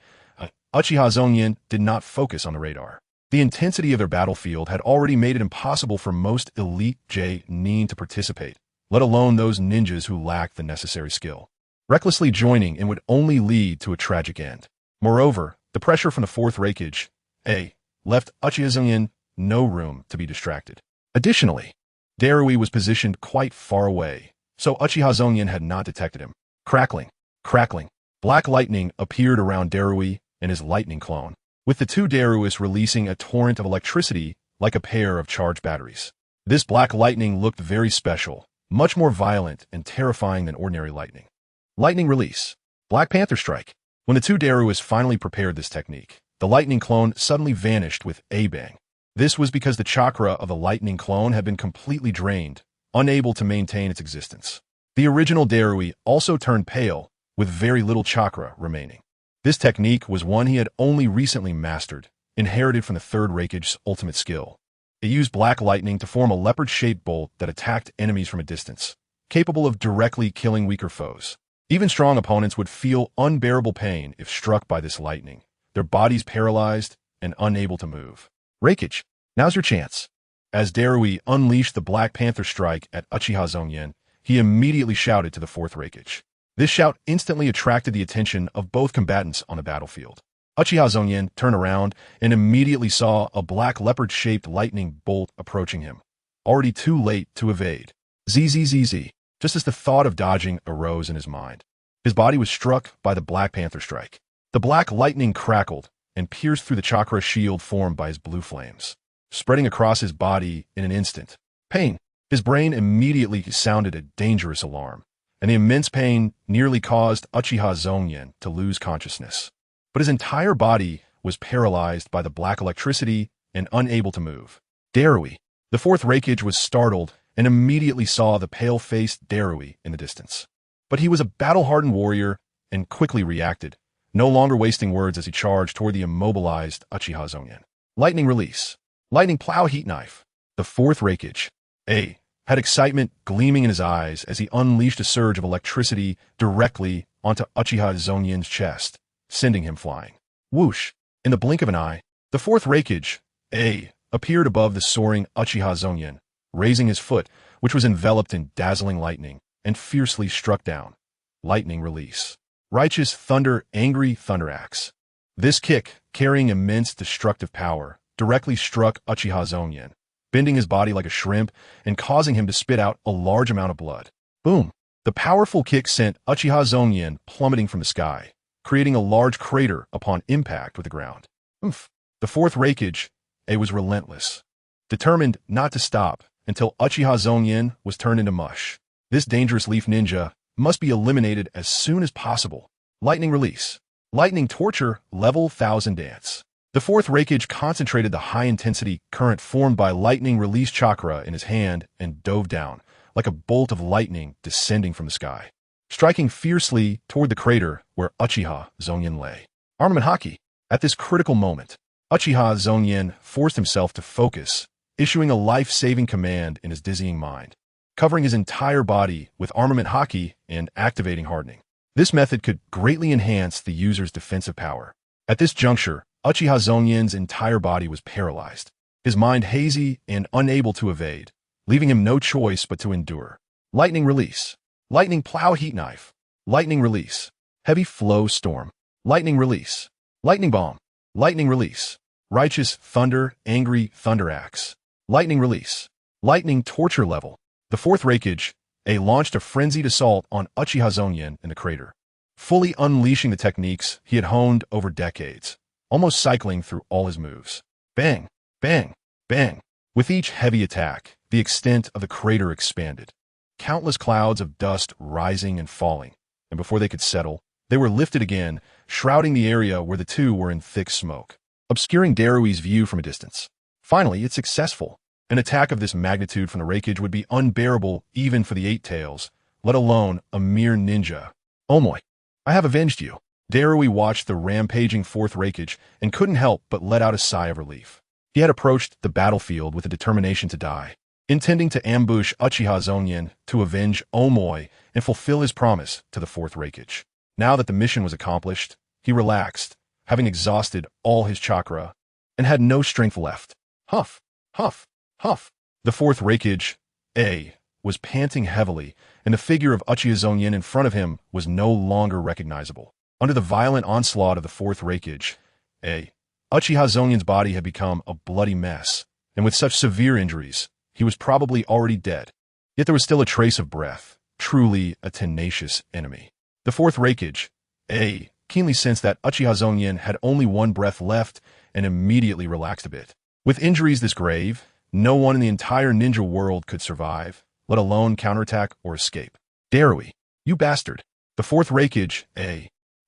Uchiha Zongyan did not focus on the radar. The intensity of their battlefield had already made it impossible for most elite J-nin to participate, let alone those ninjas who lacked the necessary skill. Recklessly joining in would only lead to a tragic end. Moreover, the pressure from the fourth Reikage, left Uchiha Zongyan no room to be distracted. Additionally, Darui was positioned quite far away, so Uchiha Zongyan had not detected him. Crackling. Black lightning appeared around Darui and his lightning clone, with the two Daruists releasing a torrent of electricity like a pair of charged batteries. This black lightning looked very special, much more violent and terrifying than ordinary lightning. Lightning release. Black Panther Strike. When the two Daruists finally prepared this technique, the lightning clone suddenly vanished with a bang. This was because the chakra of the lightning clone had been completely drained, unable to maintain its existence. The original Darui also turned pale, with very little chakra remaining. This technique was one he had only recently mastered, inherited from the third Reikage's ultimate skill. It used black lightning to form a leopard-shaped bolt that attacked enemies from a distance, capable of directly killing weaker foes. Even strong opponents would feel unbearable pain if struck by this lightning, their bodies paralyzed and unable to move. Reikage, now's your chance. As Darui unleashed the Black Panther Strike at Uchiha Zongyan, he immediately shouted to the fourth Reikage. This shout instantly attracted the attention of both combatants on the battlefield. Uchiha Zongyan turned around and immediately saw a black leopard-shaped lightning bolt approaching him, already too late to evade. Zzz. Just as the thought of dodging arose in his mind, his body was struck by the Black Panther Strike. The black lightning crackled and pierced through the chakra shield formed by his blue flames, spreading across his body in an instant. Pain. His brain immediately sounded a dangerous alarm, and the immense pain nearly caused Uchiha Zongyan to lose consciousness. But his entire body was paralyzed by the black electricity and unable to move. Darui. The fourth Reikage was startled and immediately saw the pale-faced Darui in the distance. But he was a battle-hardened warrior and quickly reacted, no longer wasting words as he charged toward the immobilized Uchiha Zongyan. Lightning release. Lightning plow heat knife. The fourth Reikage, had excitement gleaming in his eyes as he unleashed a surge of electricity directly onto Uchiha Zongyan's chest, sending him flying. Whoosh! In the blink of an eye, the fourth Reikage, appeared above the soaring Uchiha Zongyan, raising his foot, which was enveloped in dazzling lightning, and fiercely struck down. Lightning release. Righteous Thunder Angry Thunder Axe. This kick, carrying immense destructive power, directly struck Uchiha Zongyan, bending his body like a shrimp and causing him to spit out a large amount of blood. Boom! The powerful kick sent Uchiha Zongyan plummeting from the sky, creating a large crater upon impact with the ground. Oomph! The fourth Reikage, was relentless, determined not to stop until Uchiha Zongyan was turned into mush. This dangerous leaf ninja must be eliminated as soon as possible. Lightning release. Lightning torture level 1000 dance. The fourth Reikage concentrated the high-intensity current formed by lightning release chakra in his hand and dove down, like a bolt of lightning descending from the sky, striking fiercely toward the crater where Uchiha Zongyan lay. Armament Haki. At this critical moment, Uchiha Zongyan forced himself to focus, issuing a life-saving command in his dizzying mind, covering his entire body with armament Haki and activating hardening. This method could greatly enhance the user's defensive power. At this juncture, Uchiha Zongyan's entire body was paralyzed, his mind hazy and unable to evade, leaving him no choice but to endure. Lightning release. Lightning plow heat knife. Lightning release. Heavy flow storm. Lightning release. Lightning bomb. Lightning release. Righteous thunder, angry thunder axe. Lightning release. Lightning torture level. The fourth Reikage, launched a frenzied assault on Uchiha Zongyan in the crater, fully unleashing the techniques he had honed over decades, almost cycling through all his moves. Bang, bang, bang. With each heavy attack, the extent of the crater expanded, countless clouds of dust rising and falling, and before they could settle, they were lifted again, shrouding the area where the two were in thick smoke, obscuring Darui's view from a distance. Finally, it's successful. An attack of this magnitude from the Reikage would be unbearable even for the Eight Tails, let alone a mere ninja. Omoy, I have avenged you. Darui watched the rampaging fourth Reikage and couldn't help but let out a sigh of relief. He had approached the battlefield with a determination to die, intending to ambush Uchiha Zongyan to avenge Omoy and fulfill his promise to the fourth Reikage. Now that the mission was accomplished, he relaxed, having exhausted all his chakra, and had no strength left. Huff, huff, huff. The fourth Reikage, was panting heavily, and the figure of Uchiha Zongyan in front of him was no longer recognizable. Under the violent onslaught of the fourth Reikage, Uchiha Zongyan's body had become a bloody mess, and with such severe injuries, he was probably already dead. Yet there was still a trace of breath, truly a tenacious enemy. The fourth Reikage, keenly sensed that Uchiha Zongyan had only one breath left and immediately relaxed a bit. With injuries this grave, no one in the entire ninja world could survive, let alone counterattack or escape. Darui, you bastard. The fourth Reikage,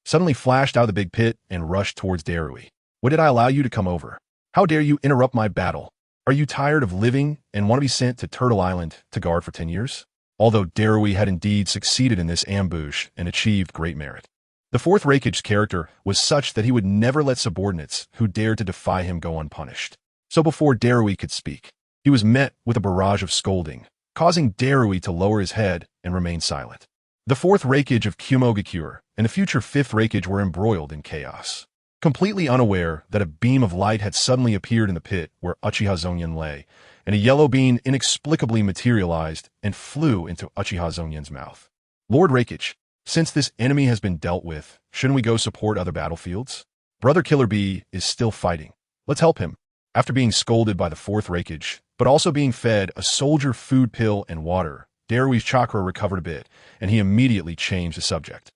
suddenly flashed out of the big pit and rushed towards Darui. What did I allow you to come over? How dare you interrupt my battle? Are you tired of living and want to be sent to Turtle Island to guard for 10 years? Although Darui had indeed succeeded in this ambush and achieved great merit, the fourth Reikage's character was such that he would never let subordinates who dared to defy him go unpunished. So before Darui could speak, he was met with a barrage of scolding, causing Darui to lower his head and remain silent. The fourth Reikage of Kumogakure and the future fifth Reikage were embroiled in chaos, completely unaware that a beam of light had suddenly appeared in the pit where Uchiha Zongyan lay, and a yellow beam inexplicably materialized and flew into Uchiha Zongyan's mouth. Lord Reikage, since this enemy has been dealt with, shouldn't we go support other battlefields? Brother Killer Bee is still fighting. Let's help him. After being scolded by the fourth Reikage, but also being fed a soldier food pill and water, Darui's chakra recovered a bit, and he immediately changed the subject.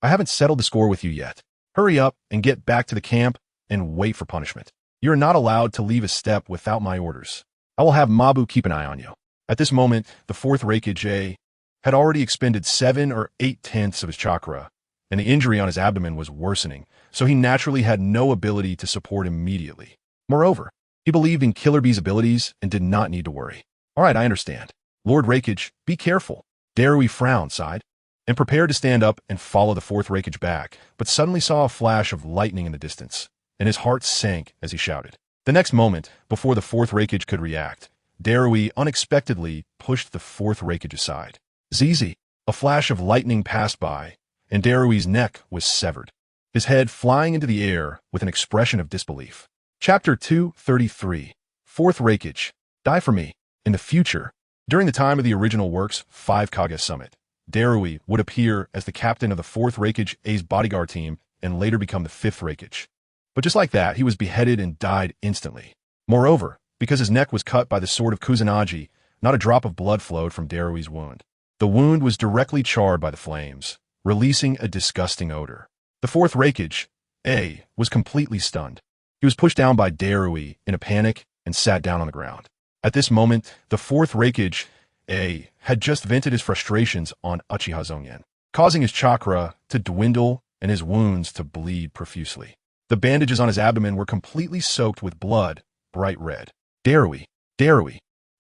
I haven't settled the score with you yet. Hurry up and get back to the camp and wait for punishment. You are not allowed to leave a step without my orders. I will have Mabu keep an eye on you. At this moment, the fourth Reikage had already expended 7 or 8/10 of his chakra, and the injury on his abdomen was worsening, so he naturally had no ability to support immediately. Moreover, he believed in Killer Bee's abilities and did not need to worry. All right, I understand. Lord Reikage, be careful. Darui frowned, sighed, and prepared to stand up and follow the fourth Reikage back, but suddenly saw a flash of lightning in the distance, and his heart sank as he shouted. The next moment, before the fourth Reikage could react, Darui unexpectedly pushed the fourth Reikage aside. Zizi, a flash of lightning passed by, and Darui's neck was severed, his head flying into the air with an expression of disbelief. Chapter 233. Fourth Reikage. Die for me. In the future, during the time of the original work's 5 Kage Summit, Darui would appear as the captain of the fourth Reikage's bodyguard team and later become the fifth Reikage. But just like that, he was beheaded and died instantly. Moreover, because his neck was cut by the sword of Kusanagi, not a drop of blood flowed from Darui's wound. The wound was directly charred by the flames, releasing a disgusting odor. The fourth Reikage, was completely stunned. He was pushed down by Darui in a panic and sat down on the ground. At this moment, the fourth Reikage, had just vented his frustrations on Uchiha Zongyan, causing his chakra to dwindle and his wounds to bleed profusely. The bandages on his abdomen were completely soaked with blood, bright red. Darui.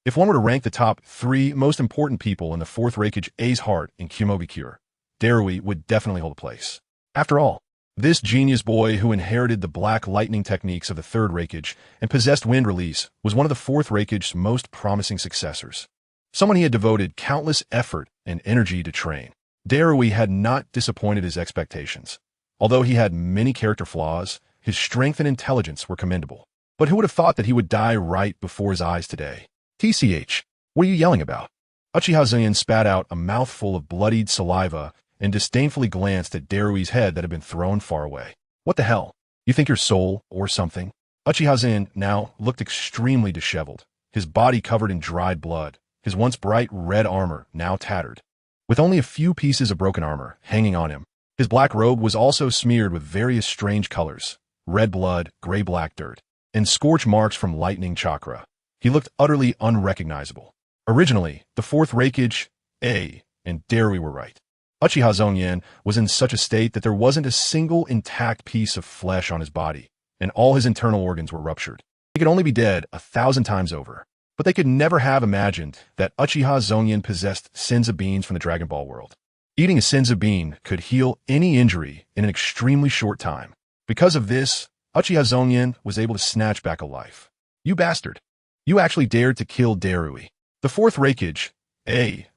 If one were to rank the top 3 most important people in the fourth Reikage's heart in Kumogakure, Darui would definitely hold a place. After all, this genius boy who inherited the black lightning techniques of the third Reikage and possessed wind release was one of the fourth Reikage's most promising successors. Someone he had devoted countless effort and energy to train. Darui had not disappointed his expectations. Although he had many character flaws, his strength and intelligence were commendable. But who would have thought that he would die right before his eyes today? TCH, what are you yelling about? Uchiha Zongyan spat out a mouthful of bloodied saliva and disdainfully glanced at Darui's head that had been thrown far away. What the hell? You think you're soul or something? Uchiha Zongyan now looked extremely disheveled, his body covered in dried blood, his once bright red armor now tattered. With only a few pieces of broken armor hanging on him, his black robe was also smeared with various strange colors, red blood, gray-black dirt, and scorch marks from lightning chakra. He looked utterly unrecognizable. Originally, the fourth Reikage, and Darui were right. Uchiha Zongyan was in such a state that there wasn't a single intact piece of flesh on his body, and all his internal organs were ruptured. He could only be dead 1,000 times over. But they could never have imagined that Uchiha Zongyan possessed Senzu beans from the Dragon Ball world. Eating a Senzu bean could heal any injury in an extremely short time. Because of this, Uchiha Zongyan was able to snatch back a life. You bastard! You actually dared to kill Darui. The fourth Reikage,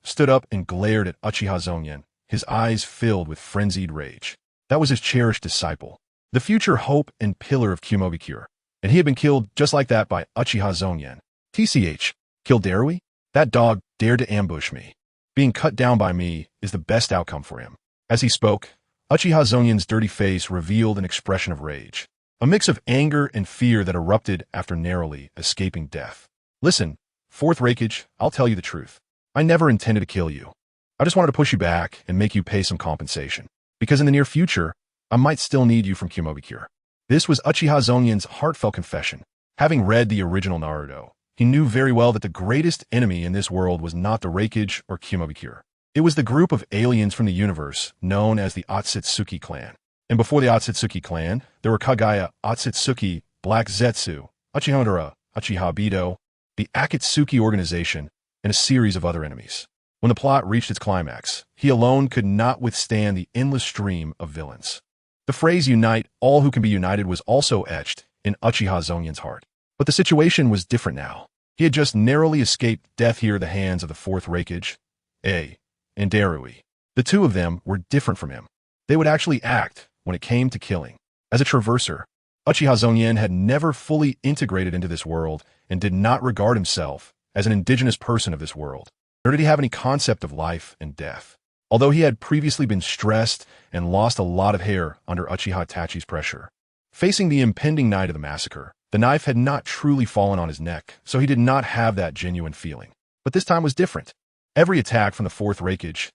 stood up and glared at Uchiha Zongyan, his eyes filled with frenzied rage. That was his cherished disciple, the future hope and pillar of Kumogakure, and he had been killed just like that by Uchiha Zongyan. TCH, kill Darui? That dog dared to ambush me. Being cut down by me is the best outcome for him. As he spoke, Uchiha Zongyan's dirty face revealed an expression of rage, a mix of anger and fear that erupted after narrowly escaping death. Listen, fourth Reikage, I'll tell you the truth. I never intended to kill you. I just wanted to push you back and make you pay some compensation, because in the near future, I might still need you from Kumogakure. This was Uchiha Zongyan's heartfelt confession. Having read the original Naruto, he knew very well that the greatest enemy in this world was not the Reikage or Kumogakure. It was the group of aliens from the universe known as the Otsutsuki clan. And before the Otsutsuki clan, there were Kagaya, Otsutsuki, Black Zetsu, Uchiha Bido, the Akatsuki organization, and a series of other enemies. When the plot reached its climax, he alone could not withstand the endless stream of villains. The phrase "unite all who can be united" was also etched in Uchiha Zongyan's heart. But the situation was different now. He had just narrowly escaped death here at the hands of the fourth Reikage, and Darui. The two of them were different from him. They would actually act when it came to killing. As a traverser, Uchiha Zongyan had never fully integrated into this world and did not regard himself as an indigenous person of this world, nor did he have any concept of life and death. Although he had previously been stressed and lost a lot of hair under Uchiha Itachi's pressure. Facing the impending night of the massacre, the knife had not truly fallen on his neck, so he did not have that genuine feeling. But this time was different. Every attack from the fourth Reikage,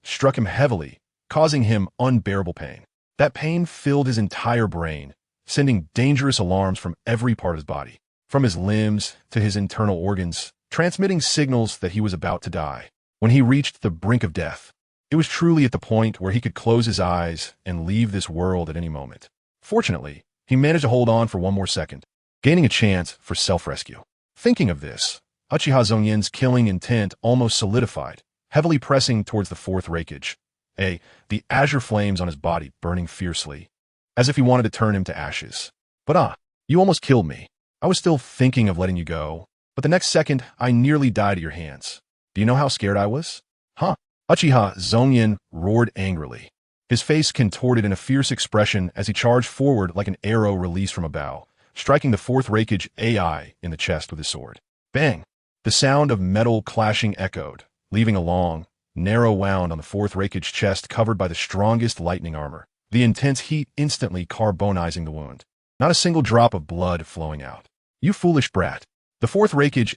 struck him heavily, causing him unbearable pain. That pain filled his entire brain, sending dangerous alarms from every part of his body, from his limbs to his internal organs, transmitting signals that he was about to die. When he reached the brink of death, it was truly at the point where he could close his eyes and leave this world at any moment. Fortunately, he managed to hold on for one more second, gaining a chance for self-rescue. Thinking of this, Uchiha Zongyan's killing intent almost solidified, heavily pressing towards the fourth Reikage, the azure flames on his body burning fiercely, as if he wanted to turn him to ashes. But you almost killed me. I was still thinking of letting you go, but the next second I nearly died at your hands. Do you know how scared I was? Uchiha Zongyan roared angrily. His face contorted in a fierce expression as he charged forward like an arrow released from a bow, striking the fourth Reikage in the chest with his sword. Bang! The sound of metal clashing echoed, leaving a long, narrow wound on the fourth Reikage chest covered by the strongest lightning armor, the intense heat instantly carbonizing the wound. Not a single drop of blood flowing out. You foolish brat. The fourth Reikage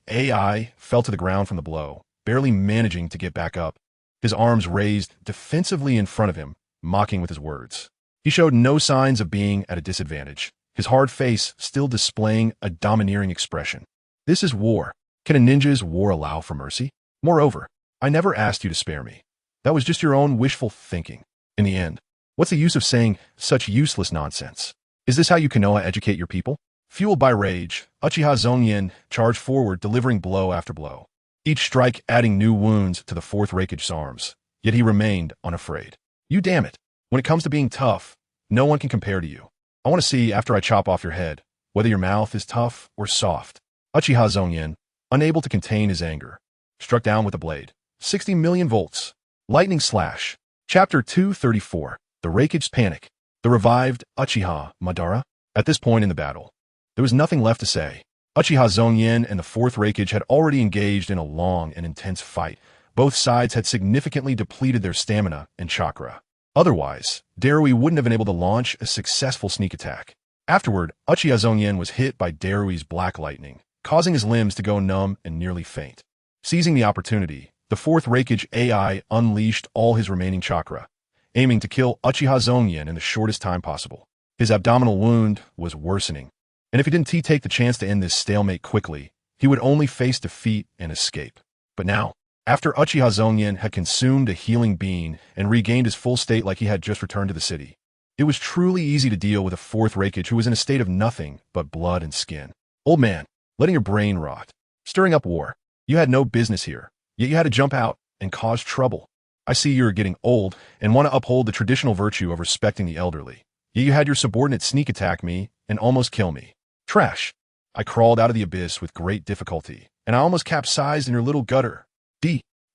fell to the ground from the blow, barely managing to get back up, his arms raised defensively in front of him, mocking with his words. He showed no signs of being at a disadvantage, his hard face still displaying a domineering expression. This is war. Can a ninja's war allow for mercy? Moreover, I never asked you to spare me. That was just your own wishful thinking. In the end, what's the use of saying such useless nonsense? Is this how you Konoha educate your people? Fueled by rage, Uchiha Zongyan charged forward, delivering blow after blow, each strike adding new wounds to the fourth Reikage's arms, yet he remained unafraid. You damn it. When it comes to being tough, no one can compare to you. I want to see after I chop off your head, whether your mouth is tough or soft. Uchiha Zongyan, unable to contain his anger, struck down with a blade. 60 million volts. Lightning slash. Chapter 234. The Reikage's Panic. The revived Uchiha Madara. At this point in the battle, there was nothing left to say. Uchiha Zongyan and the Fourth Raikage had already engaged in a long and intense fight. Both sides had significantly depleted their stamina and chakra. Otherwise, Darui wouldn't have been able to launch a successful sneak attack. Afterward, Uchiha Zongyan was hit by Darui's black lightning, causing his limbs to go numb and nearly faint. Seizing the opportunity, the Fourth Raikage AI unleashed all his remaining chakra, aiming to kill Uchiha Zongyan in the shortest time possible. His abdominal wound was worsening, and if he didn't take the chance to end this stalemate quickly, he would only face defeat and escape. But now, after Uchiha Zongyan had consumed a healing bean and regained his full state like he had just returned to the city, it was truly easy to deal with a Fourth Raikage who was in a state of nothing but blood and skin. Old man, letting your brain rot, stirring up war. You had no business here, yet you had to jump out and cause trouble. I see you're getting old and want to uphold the traditional virtue of respecting the elderly. Yet you had your subordinate sneak attack me and almost kill me. Trash. I crawled out of the abyss with great difficulty, and I almost capsized in your little gutter.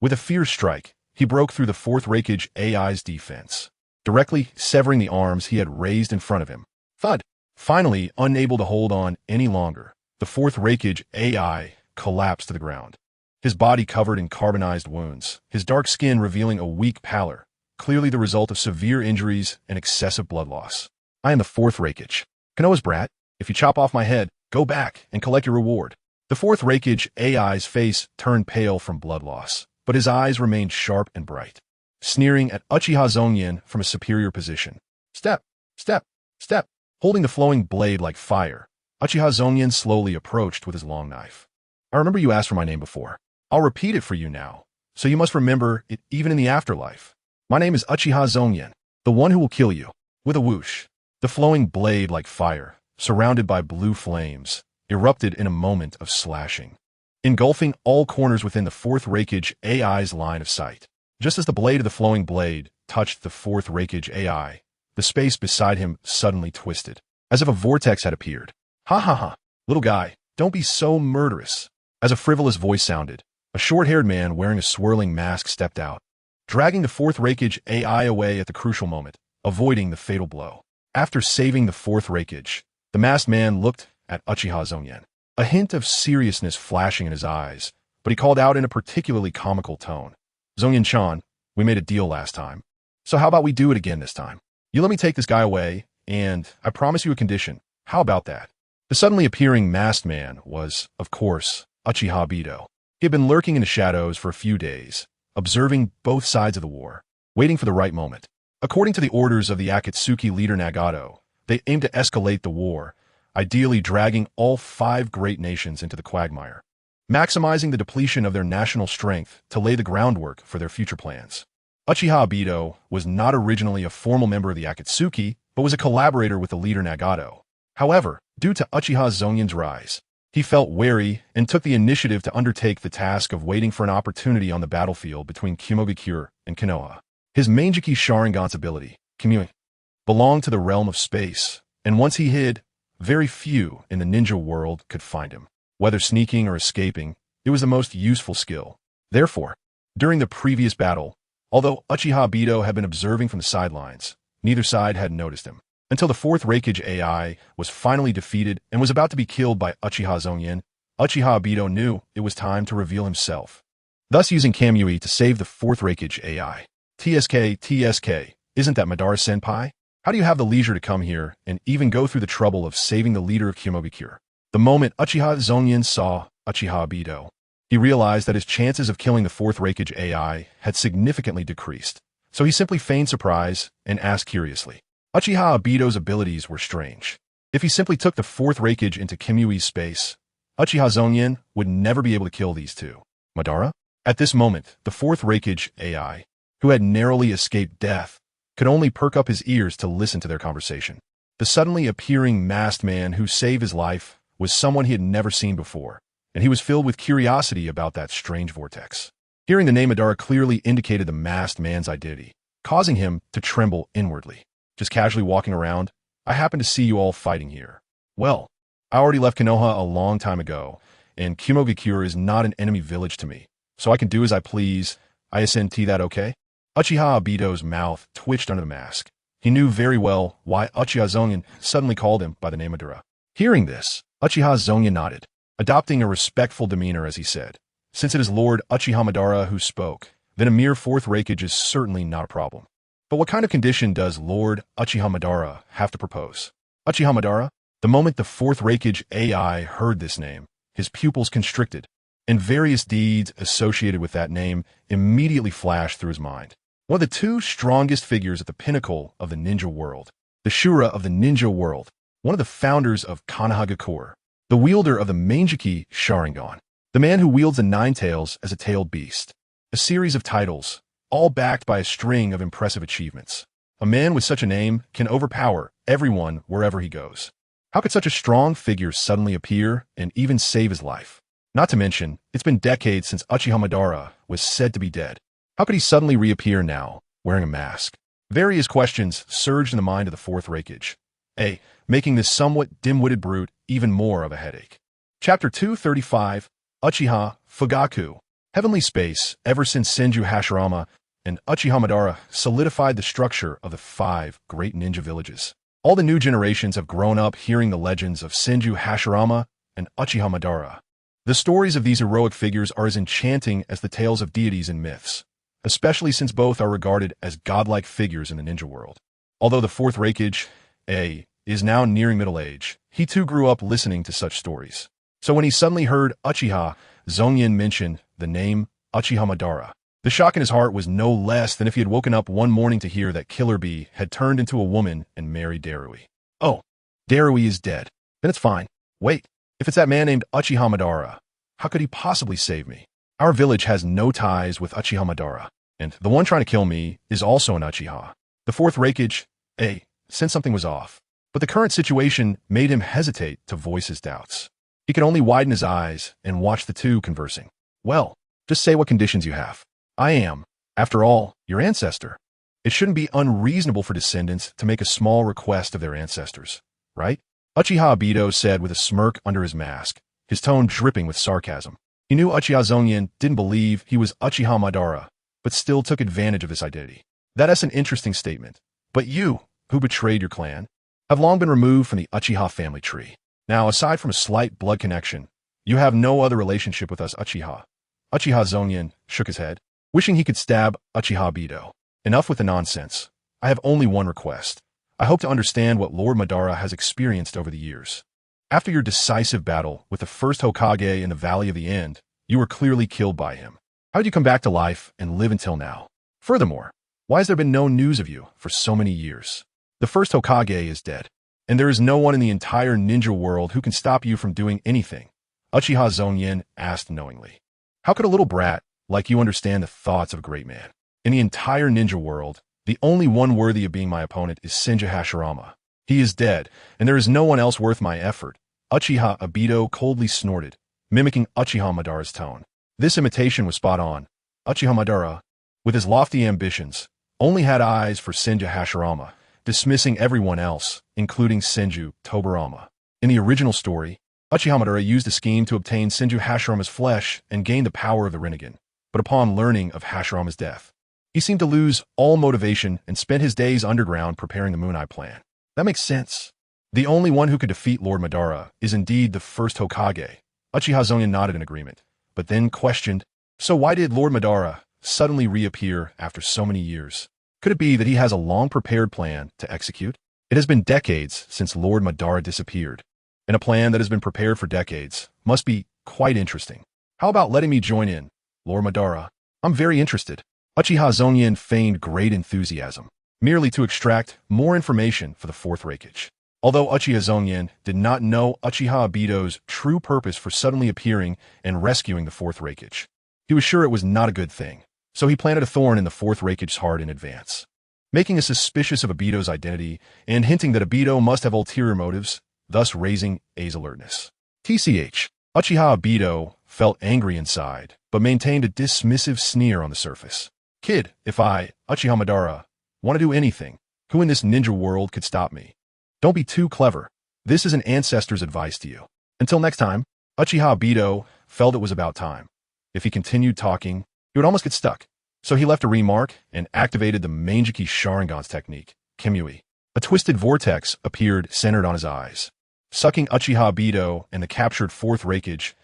With a fierce strike, he broke through the Fourth Raikage AI's defense, directly severing the arms he had raised in front of him. Thud. Finally, unable to hold on any longer, the Fourth Raikage AI collapsed to the ground. His body covered in carbonized wounds, his dark skin revealing a weak pallor, clearly the result of severe injuries and excessive blood loss. I am the Fourth Raikage, Konoha's brat. If you chop off my head, go back and collect your reward. The Fourth Raikage AI's face turned pale from blood loss, but his eyes remained sharp and bright, sneering at Uchiha Zongyan from a superior position. Step, step, step. Holding the flowing blade like fire, Uchiha Zongyan slowly approached with his long knife. I remember you asked for my name before. I'll repeat it for you now, so you must remember it even in the afterlife. My name is Uchiha Zongyan, the one who will kill you. With a whoosh, the flowing blade like fire, surrounded by blue flames, erupted in a moment of slashing, engulfing all corners within the Fourth Raikage AI's line of sight. Just as the blade of the flowing blade touched the Fourth Raikage AI, the space beside him suddenly twisted, as if a vortex had appeared. Ha ha ha, little guy, don't be so murderous. As a frivolous voice sounded, a short-haired man wearing a swirling mask stepped out, dragging the Fourth Raikage AI away at the crucial moment, avoiding the fatal blow. After saving the Fourth Raikage, the masked man looked at Uchiha Zongyan, a hint of seriousness flashing in his eyes, but he called out in a particularly comical tone. Zongyan-chan, we made a deal last time, so how about we do it again this time? You let me take this guy away, and I promise you a condition. How about that? The suddenly appearing masked man was, of course, Uchiha Bido. He had been lurking in the shadows for a few days, observing both sides of the war, waiting for the right moment. According to the orders of the Akatsuki leader Nagato, they aimed to escalate the war, ideally dragging all 5 great nations into the quagmire, maximizing the depletion of their national strength to lay the groundwork for their future plans. Uchiha Bido was not originally a formal member of the Akatsuki, but was a collaborator with the leader Nagato. However, due to Uchiha Zongyan's rise, he felt wary and took the initiative to undertake the task of waiting for an opportunity on the battlefield between Kimogakure and Konoha. His Manjiki Sharingan's ability, Kimui, belonged to the realm of space, and once he hid, very few in the ninja world could find him. Whether sneaking or escaping, it was the most useful skill. Therefore, during the previous battle, although Uchiha Bido had been observing from the sidelines, neither side had noticed him. Until the Fourth Raikage AI was finally defeated and was about to be killed by Uchiha Zongyan, Uchiha Bido knew it was time to reveal himself, thus using Kamui to save the Fourth Raikage AI. TSK, isn't that Madara-senpai? How do you have the leisure to come here and even go through the trouble of saving the leader of Kimogakure? The moment Uchiha Zongyan saw Uchiha Bido, he realized that his chances of killing the Fourth Raikage AI had significantly decreased, so he simply feigned surprise and asked curiously. Uchiha Bido's abilities were strange. If he simply took the Fourth Raikage into Kimui's space, Uchiha Zongyan would never be able to kill these two. Madara? At this moment, the Fourth Raikage AI, who had narrowly escaped death, could only perk up his ears to listen to their conversation. The suddenly appearing masked man who saved his life was someone he had never seen before, and he was filled with curiosity about that strange vortex. Hearing the name Madara clearly indicated the masked man's identity, causing him to tremble inwardly. Just casually walking around, I happen to see you all fighting here. Well, I already left Konoha a long time ago, and Kimogakure is not an enemy village to me, so I can do as I please. ISNT that okay? Uchiha Bido's mouth twitched under the mask. He knew very well why Uchiha Zongyan suddenly called him by the name Madara. Hearing this, Uchiha Zongyan nodded. adopting a respectful demeanor as he said, "Since it is Lord Uchiha Madara who spoke, then a mere fourth raikage is certainly not a problem. But what kind of condition does Lord Uchiha Madara have to propose?" Uchiha Madara? The moment the fourth raikage AI heard this name, his pupils constricted, and various deeds associated with that name immediately flashed through his mind. One of the two strongest figures at the pinnacle of the ninja world, the Shura of the ninja world, one of the founders of Konohagakure, the wielder of the Manjiki Sharingan, the man who wields the nine tails as a tailed beast. A series of titles, all backed by a string of impressive achievements. A man with such a name can overpower everyone wherever he goes. How could such a strong figure suddenly appear and even save his life? Not to mention, it's been decades since Uchiha Madara was said to be dead. How could he suddenly reappear now, wearing a mask? Various questions surged in the mind of the fourth raikage, making this somewhat dim-witted brute even more of a headache. Chapter 235, Uchiha Fugaku. Heavenly Space. Ever since Senju Hashirama and Uchiha Madara solidified the structure of the 5 great ninja villages, all the new generations have grown up hearing the legends of Senju Hashirama and Uchiha Madara. The stories of these heroic figures are as enchanting as the tales of deities and myths, especially since both are regarded as godlike figures in the ninja world. Although the fourth raikage, is now nearing middle age, he too grew up listening to such stories. So when he suddenly heard Uchiha Zongyan mention the name Uchiha Madara, the shock in his heart was no less than if he had woken up one morning to hear that Killer Bee had turned into a woman and married Darui. Oh, Darui is dead. Then it's fine. Wait, if it's that man named Uchiha Madara, how could he possibly save me? Our village has no ties with Uchiha Madara, and the one trying to kill me is also an Uchiha. The fourth raikage, sensed something was off, but the current situation made him hesitate to voice his doubts. He could only widen his eyes and watch the two conversing. Well, just say what conditions you have. I am, after all, your ancestor. It shouldn't be unreasonable for descendants to make a small request of their ancestors, right? Uchiha Obito said with a smirk under his mask, his tone dripping with sarcasm. He knew Uchiha Zongyan didn't believe he was Uchiha Madara, but still took advantage of this identity. That's an interesting statement. But you, who betrayed your clan, have long been removed from the Uchiha family tree. Now, aside from a slight blood connection, you have no other relationship with us Uchiha. Uchiha Zongyan shook his head, wishing he could stab Uchiha Obito. Enough with the nonsense. I have only one request. I hope to understand what Lord Madara has experienced over the years. After your decisive battle with the first Hokage in the Valley of the End, you were clearly killed by him. How did you come back to life and live until now? Furthermore, why has there been no news of you for so many years? The first Hokage is dead, and there is no one in the entire ninja world who can stop you from doing anything, Uchiha Zongyan asked knowingly. How could a little brat like you understand the thoughts of a great man? In the entire ninja world, the only one worthy of being my opponent is Senju Hashirama. He is dead, and there is no one else worth my effort. Uchiha Obito coldly snorted, mimicking Uchiha Madara's tone. This imitation was spot on. Uchiha Madara, with his lofty ambitions, only had eyes for Senju Hashirama, dismissing everyone else, including Senju Tobirama. In the original story, Uchiha Madara used a scheme to obtain Senju Hashirama's flesh and gain the power of the Rinnegan, but upon learning of Hashirama's death, he seemed to lose all motivation and spent his days underground preparing the Moon Eye plan. That makes sense. The only one who could defeat Lord Madara is indeed the first Hokage. Uchiha Zongyan nodded in agreement, but then questioned, so why did Lord Madara suddenly reappear after so many years? Could it be that he has a long-prepared plan to execute? It has been decades since Lord Madara disappeared, and a plan that has been prepared for decades must be quite interesting. How about letting me join in, Lord Madara? I'm very interested. Uchiha Zongyan feigned great enthusiasm, merely to extract more information for the fourth raikage. Although Uchiha Zongyan did not know Uchiha Obito's true purpose for suddenly appearing and rescuing the fourth raikage, he was sure it was not a good thing, so he planted a thorn in the fourth raikage's heart in advance, making us suspicious of Obito's identity and hinting that Obito must have ulterior motives, thus raising A's alertness. TCH, Uchiha Obito felt angry inside, but maintained a dismissive sneer on the surface. Kid, if I, Uchiha Madara, want to do anything, who in this ninja world could stop me? Don't be too clever. This is an ancestor's advice to you. Until next time, Uchiha Obito felt it was about time. If he continued talking, he would almost get stuck. So he left a remark and activated the Manjiki Sharingan's technique, Kimui. A twisted vortex appeared centered on his eyes. sucking Uchiha Bido and the captured fourth Raikage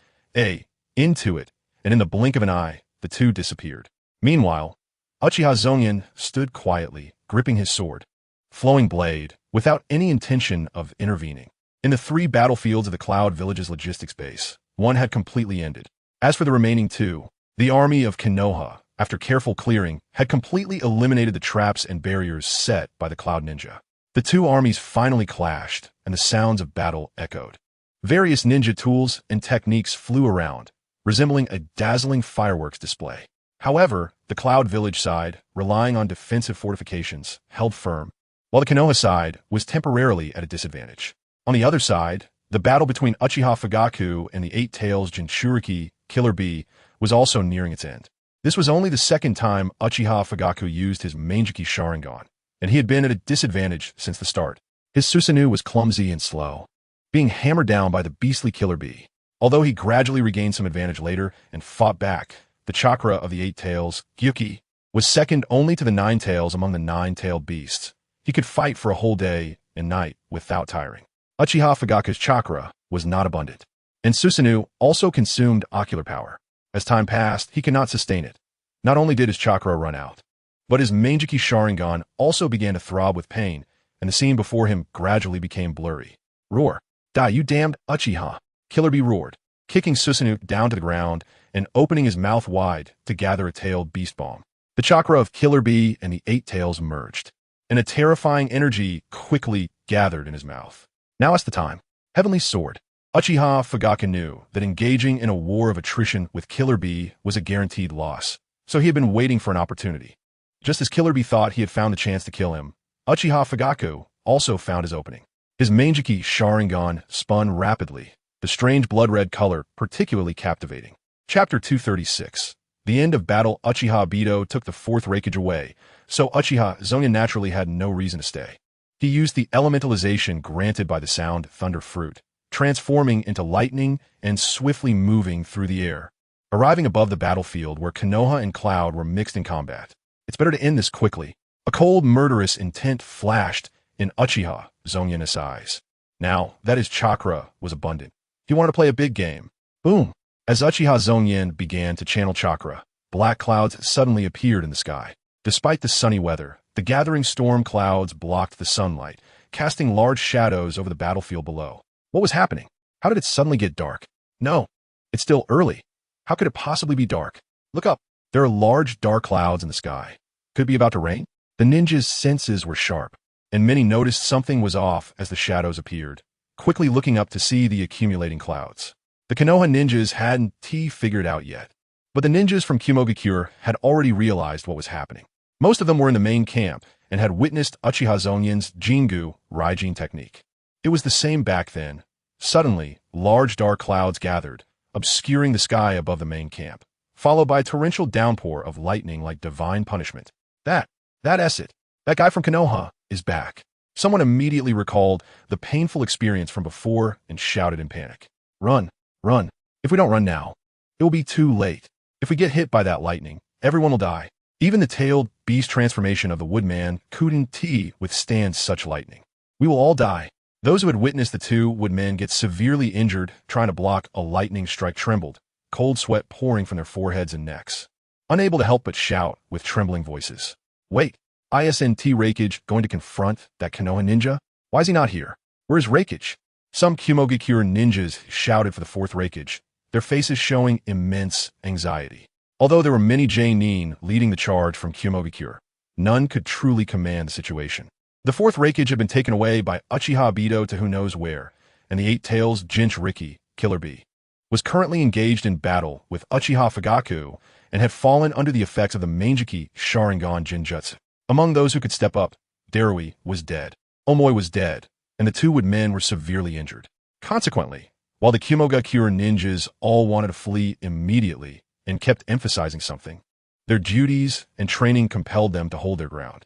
into it, and in the blink of an eye, the two disappeared. Meanwhile, Uchiha Zongyan stood quietly, gripping his sword, flowing blade, without any intention of intervening. In the three battlefields of the Cloud Village's logistics base, one had completely ended. As for the remaining two, the army of Konoha, after careful clearing, had completely eliminated the traps and barriers set by the Cloud Ninja. The two armies finally clashed, and the sounds of battle echoed. Various ninja tools and techniques flew around, resembling a dazzling fireworks display. However, the Cloud Village side, relying on defensive fortifications, held firm, while the Konoha side was temporarily at a disadvantage. On the other side, the battle between Uchiha Fugaku and the Eight Tails Jinchuriki Killer Bee was also nearing its end. This was only the second time Uchiha Fugaku used his Manjiki Sharingan, and he had been at a disadvantage since the start. His Susanoo was clumsy and slow, being hammered down by the beastly Killer Bee. Although he gradually regained some advantage later and fought back, the chakra of the Eight Tails, Gyuki, was second only to the Nine Tails among the nine-tailed beasts. He could fight for a whole day and night without tiring. Uchiha Fugaku's chakra was not abundant, and Susanoo also consumed ocular power. As time passed, he could not sustain it. Not only did his chakra run out, but his Manjiki Sharingan also began to throb with pain, and the scene before him gradually became blurry. Roar! Die, you damned Uchiha! Killer Bee roared, kicking Susanoo down to the ground and opening his mouth wide to gather a tailed beast bomb. The chakra of Killer Bee and the Eight Tails merged, and a terrifying energy quickly gathered in his mouth. Now is the time. Heavenly Sword. Uchiha Fugaku knew that engaging in a war of attrition with Killer Bee was a guaranteed loss, so he had been waiting for an opportunity. Just as Killer Bee thought he had found the chance to kill him, Uchiha Fugaku also found his opening. His Manjiki Sharingan spun rapidly, the strange blood-red color particularly captivating. Chapter 236. The end of battle. Uchiha Bido took the fourth Raikage away, so Uchiha Zongyan naturally had no reason to stay. He used the elementalization granted by the sound Thunder Fruit, transforming into lightning and swiftly moving through the air, arriving above the battlefield where Konoha and Cloud were mixed in combat. It's better to end this quickly. A cold, murderous intent flashed in Uchiha Zongyan's eyes. Now that his chakra was abundant, he wanted to play a big game. Boom! As Uchiha Zongyan began to channel chakra, black clouds suddenly appeared in the sky. Despite the sunny weather, the gathering storm clouds blocked the sunlight, casting large shadows over the battlefield below. What was happening? How did it suddenly get dark? No, it's still early. How could it possibly be dark? Look up. There are large dark clouds in the sky. Could it be about to rain? The ninjas' senses were sharp, and many noticed something was off as the shadows appeared, quickly looking up to see the accumulating clouds. The Konoha ninjas hadn't figured out yet, but the ninjas from Kumogakure had already realized what was happening. Most of them were in the main camp and had witnessed Uchiha Zongyan's Jingu Raijin technique. It was the same back then. Suddenly, large dark clouds gathered, obscuring the sky above the main camp, followed by a torrential downpour of lightning like divine punishment. That's it. That guy from Konoha is back. Someone immediately recalled the painful experience from before and shouted in panic. Run, run. If we don't run now, it will be too late. If we get hit by that lightning, everyone will die. Even the tailed beast transformation of the woodman couldn't withstand such lightning. We will all die. Those who had witnessed the two woodmen get severely injured trying to block a lightning strike trembled, cold sweat pouring from their foreheads and necks, unable to help but shout with trembling voices. Wait, ISNT Raikage going to confront that Konoha ninja? Why is he not here? Where is Raikage? Some Kumogakure ninjas shouted for the fourth Raikage, their faces showing immense anxiety. Although there were many J-nin leading the charge from Kumogakure, none could truly command the situation. The fourth Raikage had been taken away by Uchiha Bido to who knows where, and the Eight Tails Jinchuriki Killer Bee was currently engaged in battle with Uchiha Fugaku and had fallen under the effects of the Manjiki Sharingan Jinjutsu. Among those who could step up, Darui was dead, Omoi was dead, and the two woodmen were severely injured. Consequently, while the Kumogakure ninjas all wanted to flee immediately and kept emphasizing something, their duties and training compelled them to hold their ground.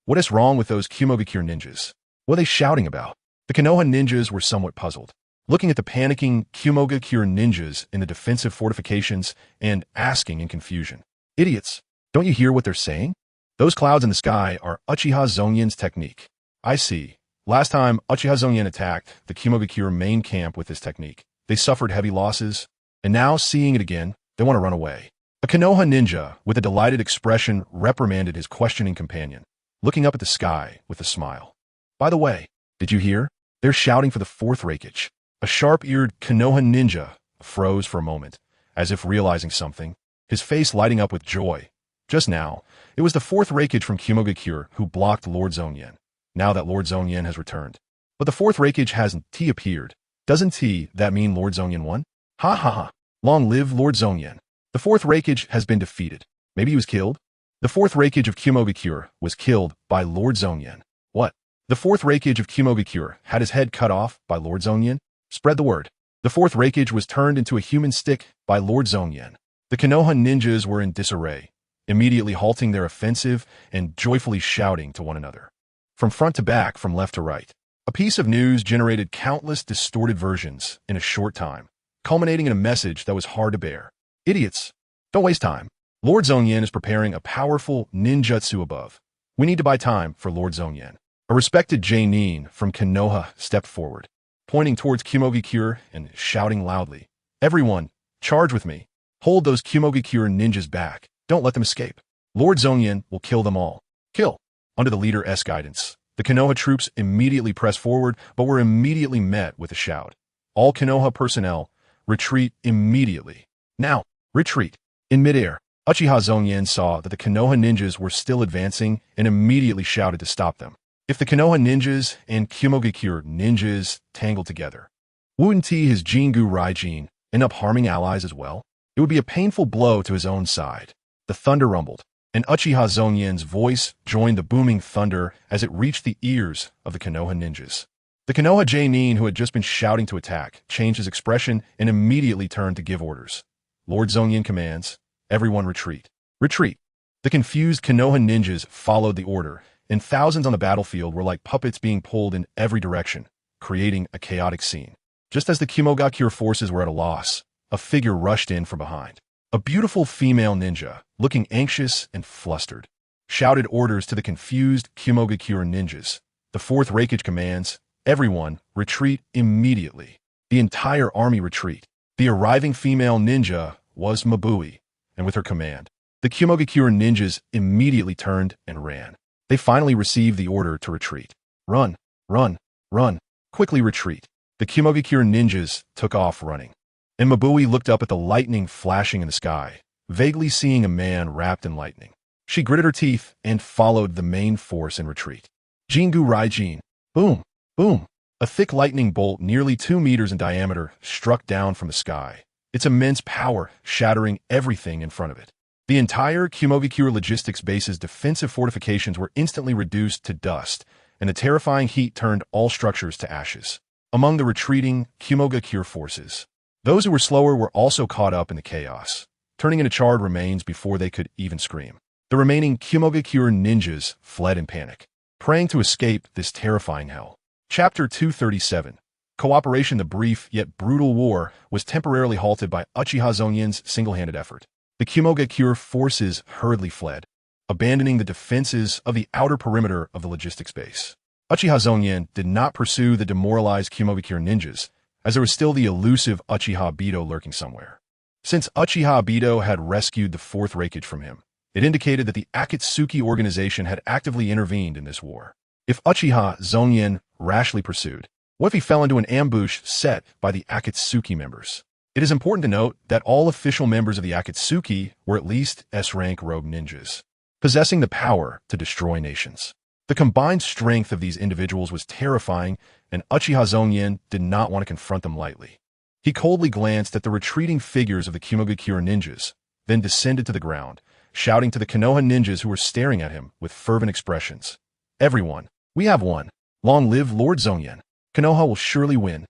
What is wrong with those Kumogakure ninjas? What are they shouting about? The Konoha ninjas were somewhat puzzled, looking at the panicking Kumogakure ninjas in the defensive fortifications and asking in confusion. Idiots, don't you hear what they're saying? Those clouds in the sky are Uchiha Zongyan's technique. I see. Last time Uchiha Zongyan attacked the Kimogakure main camp with this technique, they suffered heavy losses, and now, seeing it again, they want to run away. A Konoha ninja, with a delighted expression, reprimanded his questioning companion, looking up at the sky with a smile. By the way, did you hear? They're shouting for the fourth Reikage. A sharp-eared Konoha ninja froze for a moment, as if realizing something, his face lighting up with joy. Just now, it was the fourth Reikage from Kimogakure who blocked Lord Zongyan, now that Lord Zongyan has returned. But the fourth Reikage hasn't appeared. Doesn't that mean Lord Zongyan won? Ha ha ha. Long live Lord Zongyan. The fourth Reikage has been defeated. Maybe he was killed? The fourth Reikage of Kimogakure was killed by Lord Zongyan. What? The fourth Reikage of Kimogakure had his head cut off by Lord Zongyan? Spread the word. The fourth Reikage was turned into a human stick by Lord Zongyan. The Konoha ninjas were in disarray, immediately halting their offensive and joyfully shouting to one another. From front to back, from left to right. A piece of news generated countless distorted versions in a short time, culminating in a message that was hard to bear. Idiots! Don't waste time. Lord Zongyan is preparing a powerful ninjutsu above. We need to buy time for Lord Zongyan. A respected Jainin from Konoha stepped forward, pointing towards Kimogakure and shouting loudly, "Everyone, charge with me. Hold those Kimogakure ninjas back. Don't let them escape. Lord Zongyan will kill them all. Kill!" Under the leader's guidance, the Konoha troops immediately pressed forward, but were immediately met with a shout. All Konoha personnel, retreat immediately. Now, retreat. In midair, Uchiha Zongyan saw that the Konoha ninjas were still advancing and immediately shouted to stop them. If the Konoha ninjas and Kimogakure ninjas tangled together, wouldn't his Jingu Raijin end up harming allies as well? It would be a painful blow to his own side. The thunder rumbled, and Uchiha Zongyan's voice joined the booming thunder as it reached the ears of the Konoha ninjas. The Konoha Jainin, who had just been shouting to attack, changed his expression and immediately turned to give orders. Lord Zongyan commands, "Everyone retreat. Retreat." The confused Konoha ninjas followed the order, and thousands on the battlefield were like puppets being pulled in every direction, creating a chaotic scene. Just as the Kimogakure forces were at a loss, a figure rushed in from behind. A beautiful female ninja, looking anxious and flustered, shouted orders to the confused Kimogakure ninjas. The fourth Reikage commands, "Everyone, retreat immediately." The entire army retreat. The arriving female ninja was Mabui, and with her command, the Kimogakure ninjas immediately turned and ran. They finally received the order to retreat. Run, run, run, quickly retreat. The Kimogakure ninjas took off running, and Mabui looked up at the lightning flashing in the sky, vaguely seeing a man wrapped in lightning. She gritted her teeth and followed the main force in retreat. Jingu Raijin. Boom, boom. A thick lightning bolt nearly 2 meters in diameter struck down from the sky, its immense power shattering everything in front of it. The entire Kimogakure logistics base's defensive fortifications were instantly reduced to dust, and the terrifying heat turned all structures to ashes. Among the retreating Kimogakure forces, those who were slower were also caught up in the chaos, turning into charred remains before they could even scream. The remaining Kimogakure ninjas fled in panic, praying to escape this terrifying hell. Chapter 237. Cooperation. The brief yet brutal war was temporarily halted by Uchiha Zongyan's single-handed effort. The Kimogakure forces hurriedly fled, abandoning the defenses of the outer perimeter of the logistics base. Uchiha Zongyan did not pursue the demoralized Kimogakure ninjas, as there was still the elusive Uchiha Bido lurking somewhere. Since Uchiha Bido had rescued the fourth Reikage from him, it indicated that the Akatsuki organization had actively intervened in this war. If Uchiha Zongyan rashly pursued, what if he fell into an ambush set by the Akatsuki members? It is important to note that all official members of the Akatsuki were at least S-rank rogue ninjas, possessing the power to destroy nations. The combined strength of these individuals was terrifying, and Uchiha Zongyan did not want to confront them lightly. He coldly glanced at the retreating figures of the Kimogakure ninjas, then descended to the ground, shouting to the Konoha ninjas who were staring at him with fervent expressions. "Everyone, we have won. Long live Lord Zongyan. Konoha will surely win."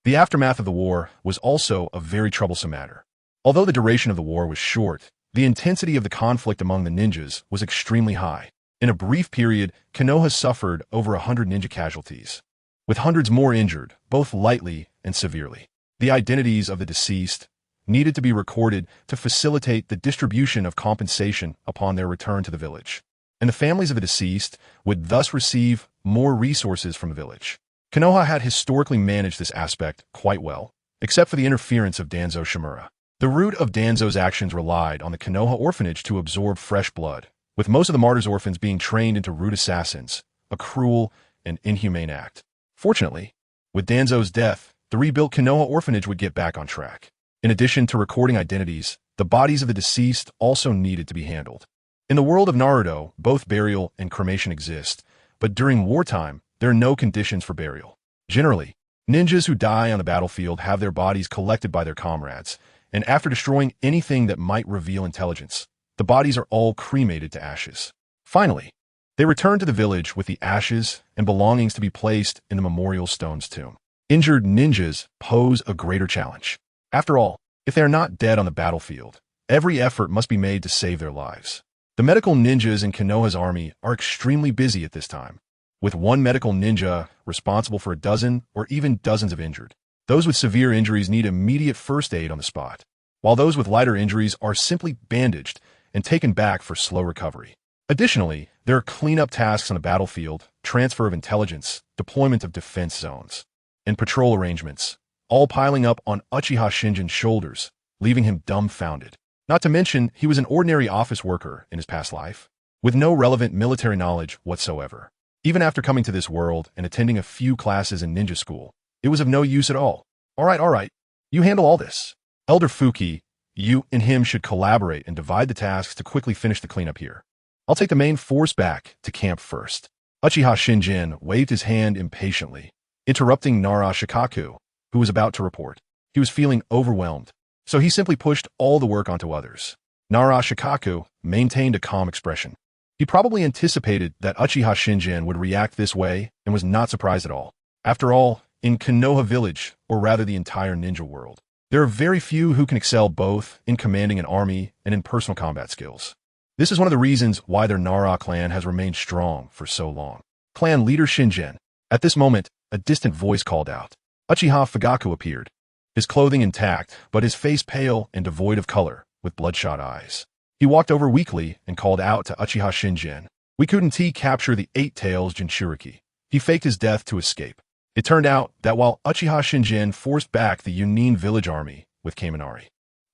The aftermath of the war was also a very troublesome matter. Although the duration of the war was short, the intensity of the conflict among the ninjas was extremely high. In a brief period, Konoha suffered over 100 ninja casualties, with hundreds more injured, both lightly and severely. The identities of the deceased needed to be recorded to facilitate the distribution of compensation upon their return to the village, and the families of the deceased would thus receive more resources from the village. Konoha had historically managed this aspect quite well, except for the interference of Danzo Shimura. The root of Danzo's actions relied on the Konoha orphanage to absorb fresh blood, with most of the martyrs' orphans being trained into root assassins, a cruel and inhumane act. Fortunately, with Danzo's death, the rebuilt Konoha orphanage would get back on track. In addition to recording identities, the bodies of the deceased also needed to be handled. In the world of Naruto, both burial and cremation exist, but during wartime, there are no conditions for burial. Generally, ninjas who die on the battlefield have their bodies collected by their comrades, and after destroying anything that might reveal intelligence, the bodies are all cremated to ashes. Finally, they return to the village with the ashes and belongings to be placed in the memorial stone's tomb. Injured ninjas pose a greater challenge. After all, if they are not dead on the battlefield, every effort must be made to save their lives. The medical ninjas in Konoha's army are extremely busy at this time, with one medical ninja responsible for a dozen or even dozens of injured. Those with severe injuries need immediate first aid on the spot, while those with lighter injuries are simply bandaged and taken back for slow recovery. Additionally, there are cleanup tasks on the battlefield, transfer of intelligence, deployment of defense zones, and patrol arrangements, all piling up on Uchiha Shingen's shoulders, leaving him dumbfounded. Not to mention, he was an ordinary office worker in his past life, with no relevant military knowledge whatsoever. Even after coming to this world and attending a few classes in ninja school, it was of no use at all. All right, you handle all this. Elder Fuki, you and him should collaborate and divide the tasks to quickly finish the cleanup here. I'll take the main force back to camp first. Uchiha Shingen waved his hand impatiently, interrupting Nara Shikaku, who was about to report. He was feeling overwhelmed, so he simply pushed all the work onto others. Nara Shikaku maintained a calm expression. He probably anticipated that Uchiha Shingen would react this way and was not surprised at all. After all, in Konoha Village, or rather the entire ninja world, there are very few who can excel both in commanding an army and in personal combat skills. This is one of the reasons why their Nara clan has remained strong for so long. Clan leader Shingen. At this moment, a distant voice called out. Uchiha Fugaku appeared, his clothing intact, but his face pale and devoid of color, with bloodshot eyes. He walked over weakly and called out to Uchiha Shingen. We couldn't capture the Eight-Tails Jinchuriki. He faked his death to escape. It turned out that while Uchiha Shingen forced back the Yunin village army with Kaminari,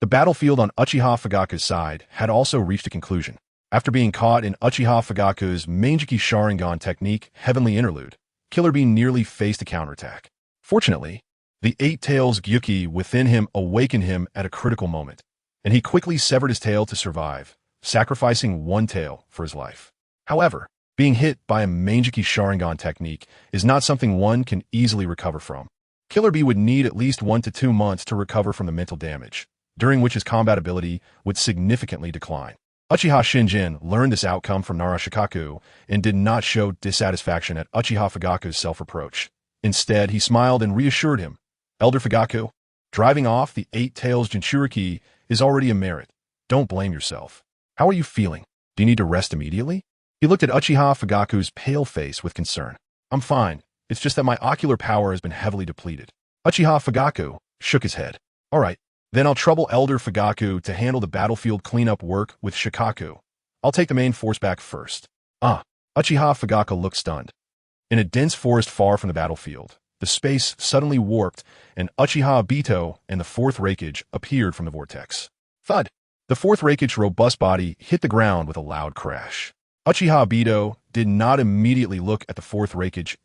the battlefield on Uchiha Fugaku's side had also reached a conclusion. After being caught in Uchiha Fugaku's Manjiki Sharingan technique Heavenly Interlude, Killer Bee nearly faced a counterattack. Fortunately, the Eight-Tails Gyuki within him awakened him at a critical moment, and he quickly severed his tail to survive, sacrificing one tail for his life. However, being hit by a Manjiki Sharingan technique is not something one can easily recover from. Killer Bee would need at least 1 to 2 months to recover from the mental damage, during which his combat ability would significantly decline. Uchiha Shingen learned this outcome from Nara Shikaku and did not show dissatisfaction at Uchiha Fugaku's self-reproach. Instead, he smiled and reassured him, Elder Fugaku, driving off the Eight-Tails Jinchuriki is already a merit. Don't blame yourself. How are you feeling? Do you need to rest immediately? He looked at Uchiha Fugaku's pale face with concern. I'm fine. It's just that my ocular power has been heavily depleted. Uchiha Fugaku shook his head. All right, then I'll trouble Elder Fugaku to handle the battlefield cleanup work with Shikaku. I'll take the main force back first. Uchiha Fugaku looked stunned. In a dense forest far from the battlefield, the space suddenly warped, and Uchiha Obito and the fourth Raikage appeared from the vortex. Thud! The fourth Raikage's robust body hit the ground with a loud crash. Uchiha Obito did not immediately look at the fourth Raikage.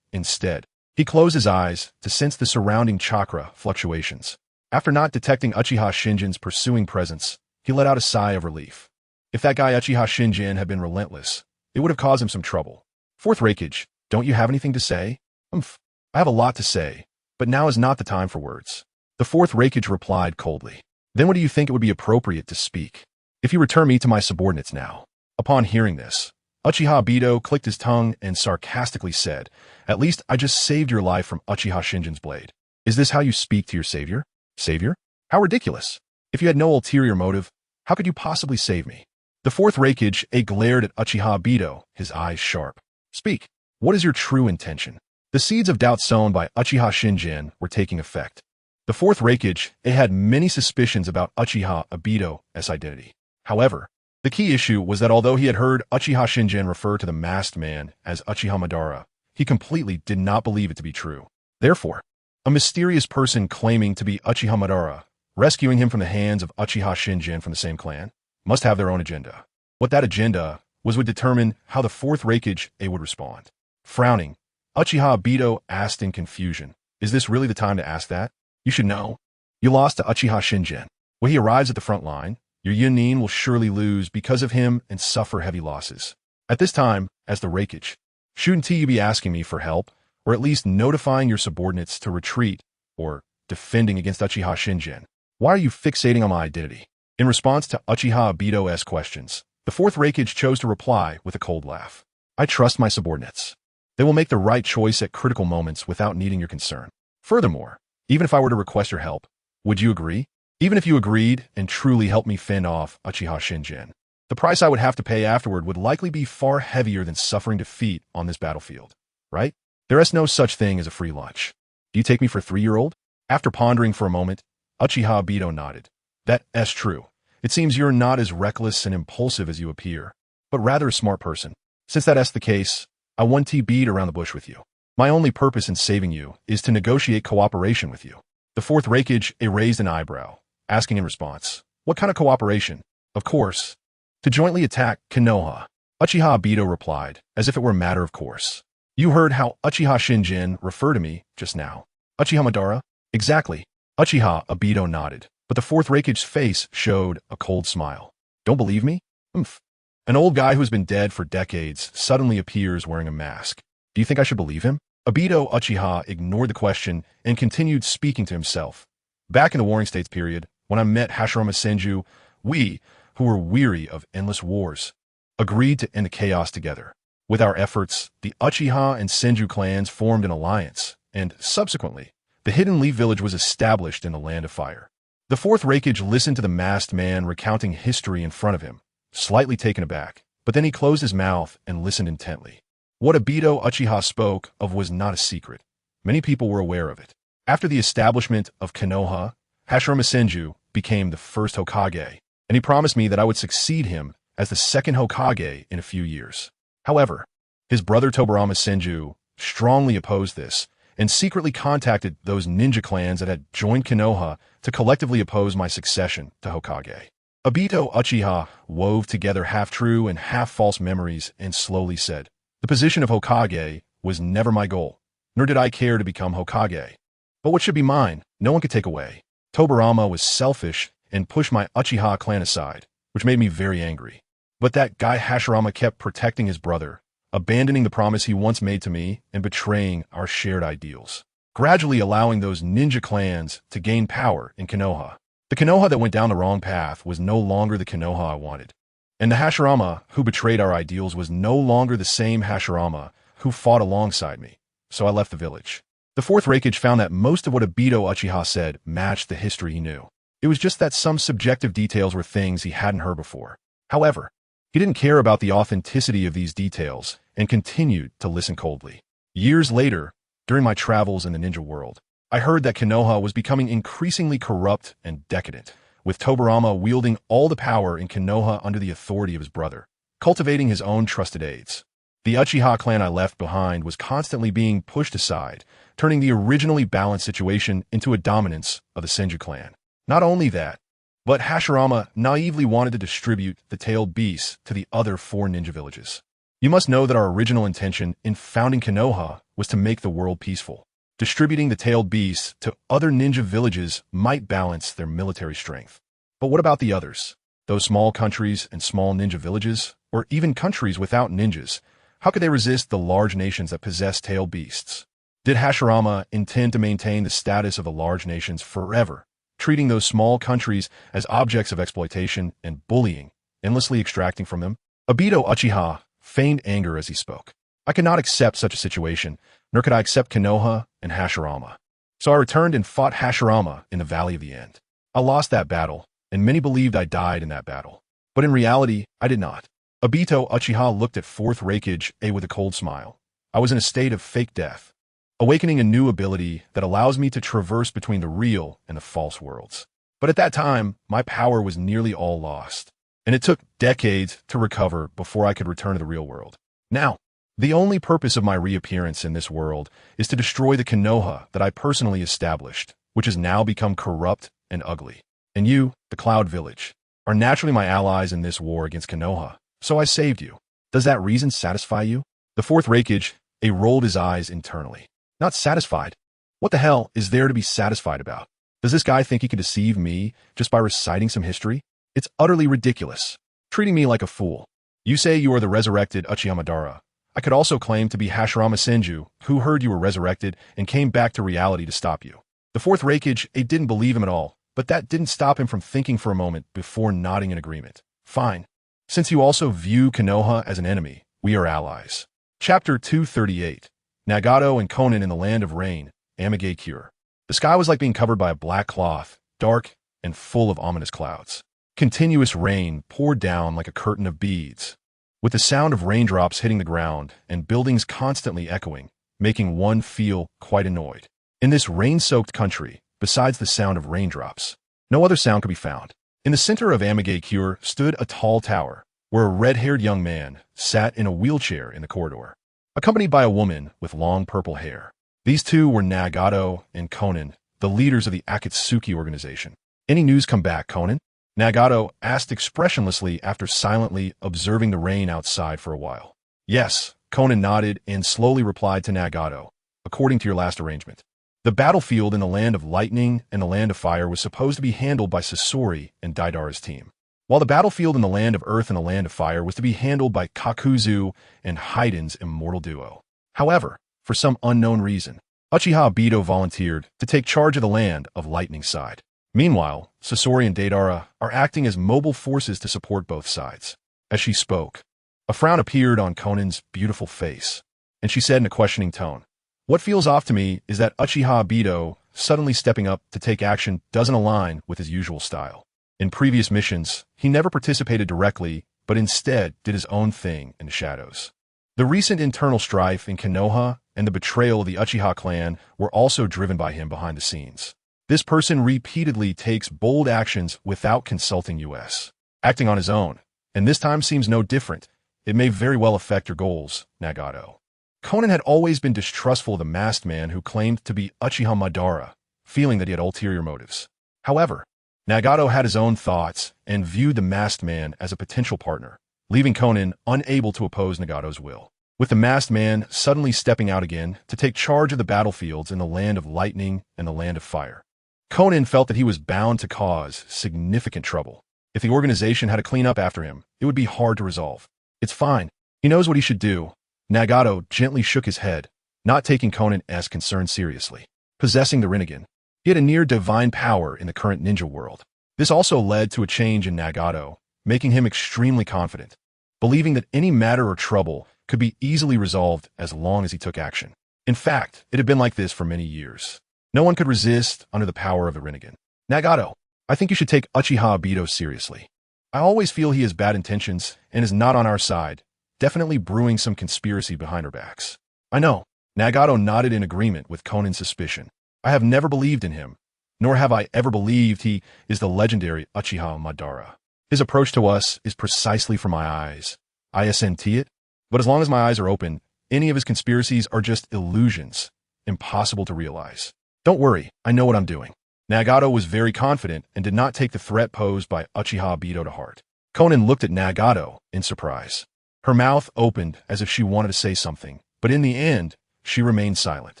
Instead, he closed his eyes to sense the surrounding chakra fluctuations. After not detecting Uchiha Shingen's pursuing presence, he let out a sigh of relief. If that guy Uchiha Shingen had been relentless, it would have caused him some trouble. Fourth Raikage, don't you have anything to say? I have a lot to say, but now is not the time for words. The fourth Raikage replied coldly. Then what do you think it would be appropriate to speak? If you return me to my subordinates now. Upon hearing this, Uchiha Obito clicked his tongue and sarcastically said, At least I just saved your life from Uchiha Shingen's blade. Is this how you speak to your savior? Savior? How ridiculous. If you had no ulterior motive, how could you possibly save me? The fourth Raikage glared at Uchiha Obito, his eyes sharp. Speak. What is your true intention? The seeds of doubt sown by Uchiha Shingen were taking effect. The fourth Raikage had many suspicions about Uchiha Obito's identity. However, the key issue was that although he had heard Uchiha Shingen refer to the masked man as Uchiha Madara, he completely did not believe it to be true. Therefore, a mysterious person claiming to be Uchiha Madara, rescuing him from the hands of Uchiha Shinjin from the same clan, must have their own agenda. What that agenda was would determine how the fourth Raikage would respond. Frowning, Uchiha Obito asked in confusion, "Is this really the time to ask that? You should know. You lost to Uchiha Shinjin. When he arrives at the front line, your Yunin will surely lose because of him and suffer heavy losses. At this time, as the Raikage, shouldn't you be asking me for help, or at least notifying your subordinates to retreat, or defending against Uchiha Shinjin? Why are you fixating on my identity?" In response to Uchiha Obito's questions, the fourth Raikage chose to reply with a cold laugh. "I trust my subordinates. They will make the right choice at critical moments without needing your concern. Furthermore, even if I were to request your help, would you agree? Even if you agreed and truly helped me fend off Uchiha Shinjin, the price I would have to pay afterward would likely be far heavier than suffering defeat on this battlefield, right? There is no such thing as a free lunch. Do you take me for a 3-year-old? After pondering for a moment, Uchiha Obito nodded. "That's true. It seems you're not as reckless and impulsive as you appear, but rather a smart person. Since that's the case, I won't beat around the bush with you. My only purpose in saving you is to negotiate cooperation with you." The fourth Raikage raised an eyebrow, asking in response, "What kind of cooperation?" "Of course, to jointly attack Konoha." Uchiha Obito replied, as if it were a matter of course. "You heard how Uchiha Shinjin referred to me just now. Uchiha Madara?" "Exactly." Uchiha Obito nodded, but the fourth Raikage's face showed a cold smile. "Don't believe me? Oomph. An old guy who's been dead for decades suddenly appears wearing a mask. Do you think I should believe him?" Obito Uchiha ignored the question and continued speaking to himself. "Back in the Warring States period, when I met Hashirama Senju, we, who were weary of endless wars, agreed to end the chaos together. With our efforts, the Uchiha and Senju clans formed an alliance, and subsequently, the Hidden Leaf Village was established in the Land of Fire." The fourth Raikage listened to the masked man recounting history in front of him, slightly taken aback, but then he closed his mouth and listened intently. What Obito Uchiha spoke of was not a secret. Many people were aware of it. After the establishment of Konoha, Hashirama Senju became the first Hokage, and he promised me that I would succeed him as the second Hokage in a few years. However, his brother Tobirama Senju strongly opposed this and secretly contacted those ninja clans that had joined Konoha to collectively oppose my succession to Hokage. Obito Uchiha wove together half-true and half-false memories and slowly said, "The position of Hokage was never my goal, nor did I care to become Hokage. But what should be mine, no one could take away. Tobirama was selfish and pushed my Uchiha clan aside, which made me very angry. But that guy Hashirama kept protecting his brother, abandoning the promise he once made to me and betraying our shared ideals, gradually allowing those ninja clans to gain power in Konoha. The Konoha that went down the wrong path was no longer the Konoha I wanted. And the Hashirama who betrayed our ideals was no longer the same Hashirama who fought alongside me. So I left the village." The fourth Raikage found that most of what Obito Uchiha said matched the history he knew. It was just that some subjective details were things he hadn't heard before. However, he didn't care about the authenticity of these details and continued to listen coldly. Years later, during my travels in the ninja world, I heard that Konoha was becoming increasingly corrupt and decadent, with Tobirama wielding all the power in Konoha under the authority of his brother, cultivating his own trusted aides. The Uchiha clan I left behind was constantly being pushed aside, turning the originally balanced situation into a dominance of the Senju clan. Not only that, but Hashirama naively wanted to distribute the tailed beasts to the other 4 ninja villages. You must know that our original intention in founding Konoha was to make the world peaceful. Distributing the tailed beasts to other ninja villages might balance their military strength. But what about the others? Those small countries and small ninja villages, or even countries without ninjas, how could they resist the large nations that possess tailed beasts? Did Hashirama intend to maintain the status of the large nations forever, treating those small countries as objects of exploitation and bullying, endlessly extracting from them? Obito Uchiha feigned anger as he spoke. I could not accept such a situation, nor could I accept Konoha and Hashirama. So I returned and fought Hashirama in the Valley of the End. I lost that battle, and many believed I died in that battle. But in reality, I did not. Obito Uchiha looked at fourth Raikage with a cold smile. I was in a state of fake death, awakening a new ability that allows me to traverse between the real and the false worlds. But at that time, my power was nearly all lost, and it took decades to recover before I could return to the real world. Now, The only purpose of my reappearance in this world is to destroy the Konoha that I personally established, which has now become corrupt and ugly. And you, the Cloud Village, are naturally my allies in this war against Konoha, so I saved you. Does that reason satisfy you? The fourth Raikage, rolled his eyes internally. Not satisfied? What the hell is there to be satisfied about? Does this guy think he can deceive me just by reciting some history? It's utterly ridiculous. Treating me like a fool. You say you are the resurrected Uchiha Madara. I could also claim to be Hashirama Senju, who heard you were resurrected and came back to reality to stop you. The fourth Raikage didn't believe him at all, but that didn't stop him from thinking for a moment before nodding in agreement. Fine. Since you also view Konoha as an enemy, we are allies. Chapter 238. Nagato and Konan in the Land of Rain, Amage Cure. The sky was like being covered by a black cloth, dark and full of ominous clouds. Continuous rain poured down like a curtain of beads, with the sound of raindrops hitting the ground and buildings constantly echoing, making one feel quite annoyed. In this rain-soaked country, besides the sound of raindrops, no other sound could be found. In the center of Amage Cure stood a tall tower, where a red-haired young man sat in a wheelchair in the corridor, accompanied by a woman with long purple hair. These two were Nagato and Konan, the leaders of the Akatsuki organization. Any news come back, Konan? Nagato asked expressionlessly after silently observing the rain outside for a while. Yes, Konan nodded and slowly replied to Nagato, according to your last arrangement. The battlefield in the Land of Lightning and the Land of Fire was supposed to be handled by Sasori and Daidara's team, while the battlefield in the Land of Earth and the Land of Fire was to be handled by Kakuzu and Haiden's immortal duo. However, for some unknown reason, Uchiha Obito volunteered to take charge of the Land of Lightning side. Meanwhile, Sasori and Daidara are acting as mobile forces to support both sides. As she spoke, a frown appeared on Konan's beautiful face, and she said in a questioning tone, "What feels off to me is that Uchiha Obito suddenly stepping up to take action doesn't align with his usual style. In previous missions, he never participated directly, but instead did his own thing in the shadows. The recent internal strife in Konoha and the betrayal of the Uchiha clan were also driven by him behind the scenes. This person repeatedly takes bold actions without consulting us, acting on his own, and this time seems no different. It may very well affect your goals, Nagato." Konan had always been distrustful of the masked man who claimed to be Uchiha Madara, feeling that he had ulterior motives. However, Nagato had his own thoughts and viewed the masked man as a potential partner, leaving Konan unable to oppose Nagato's will. With the masked man suddenly stepping out again to take charge of the battlefields in the Land of Lightning and the Land of Fire, Konan felt that he was bound to cause significant trouble. If the organization had to clean up after him, it would be hard to resolve. It's fine. He knows what he should do. Nagato gently shook his head, not taking Konan's concern seriously. Possessing the Rinnegan, he had a near-divine power in the current ninja world. This also led to a change in Nagato, making him extremely confident, believing that any matter or trouble could be easily resolved as long as he took action. In fact, it had been like this for many years. No one could resist under the power of the Rinnegan. Nagato, I think you should take Uchiha Obito seriously. I always feel he has bad intentions and is not on our side, definitely brewing some conspiracy behind our backs. I know. Nagato nodded in agreement with Konan's suspicion. I have never believed in him, nor have I ever believed he is the legendary Uchiha Madara. His approach to us is precisely for my eyes. I assent it, but as long as my eyes are open, any of his conspiracies are just illusions, impossible to realize. Don't worry, I know what I'm doing. Nagato was very confident and did not take the threat posed by Uchiha Obito to heart. Konan looked at Nagato in surprise. Her mouth opened as if she wanted to say something, but in the end, she remained silent.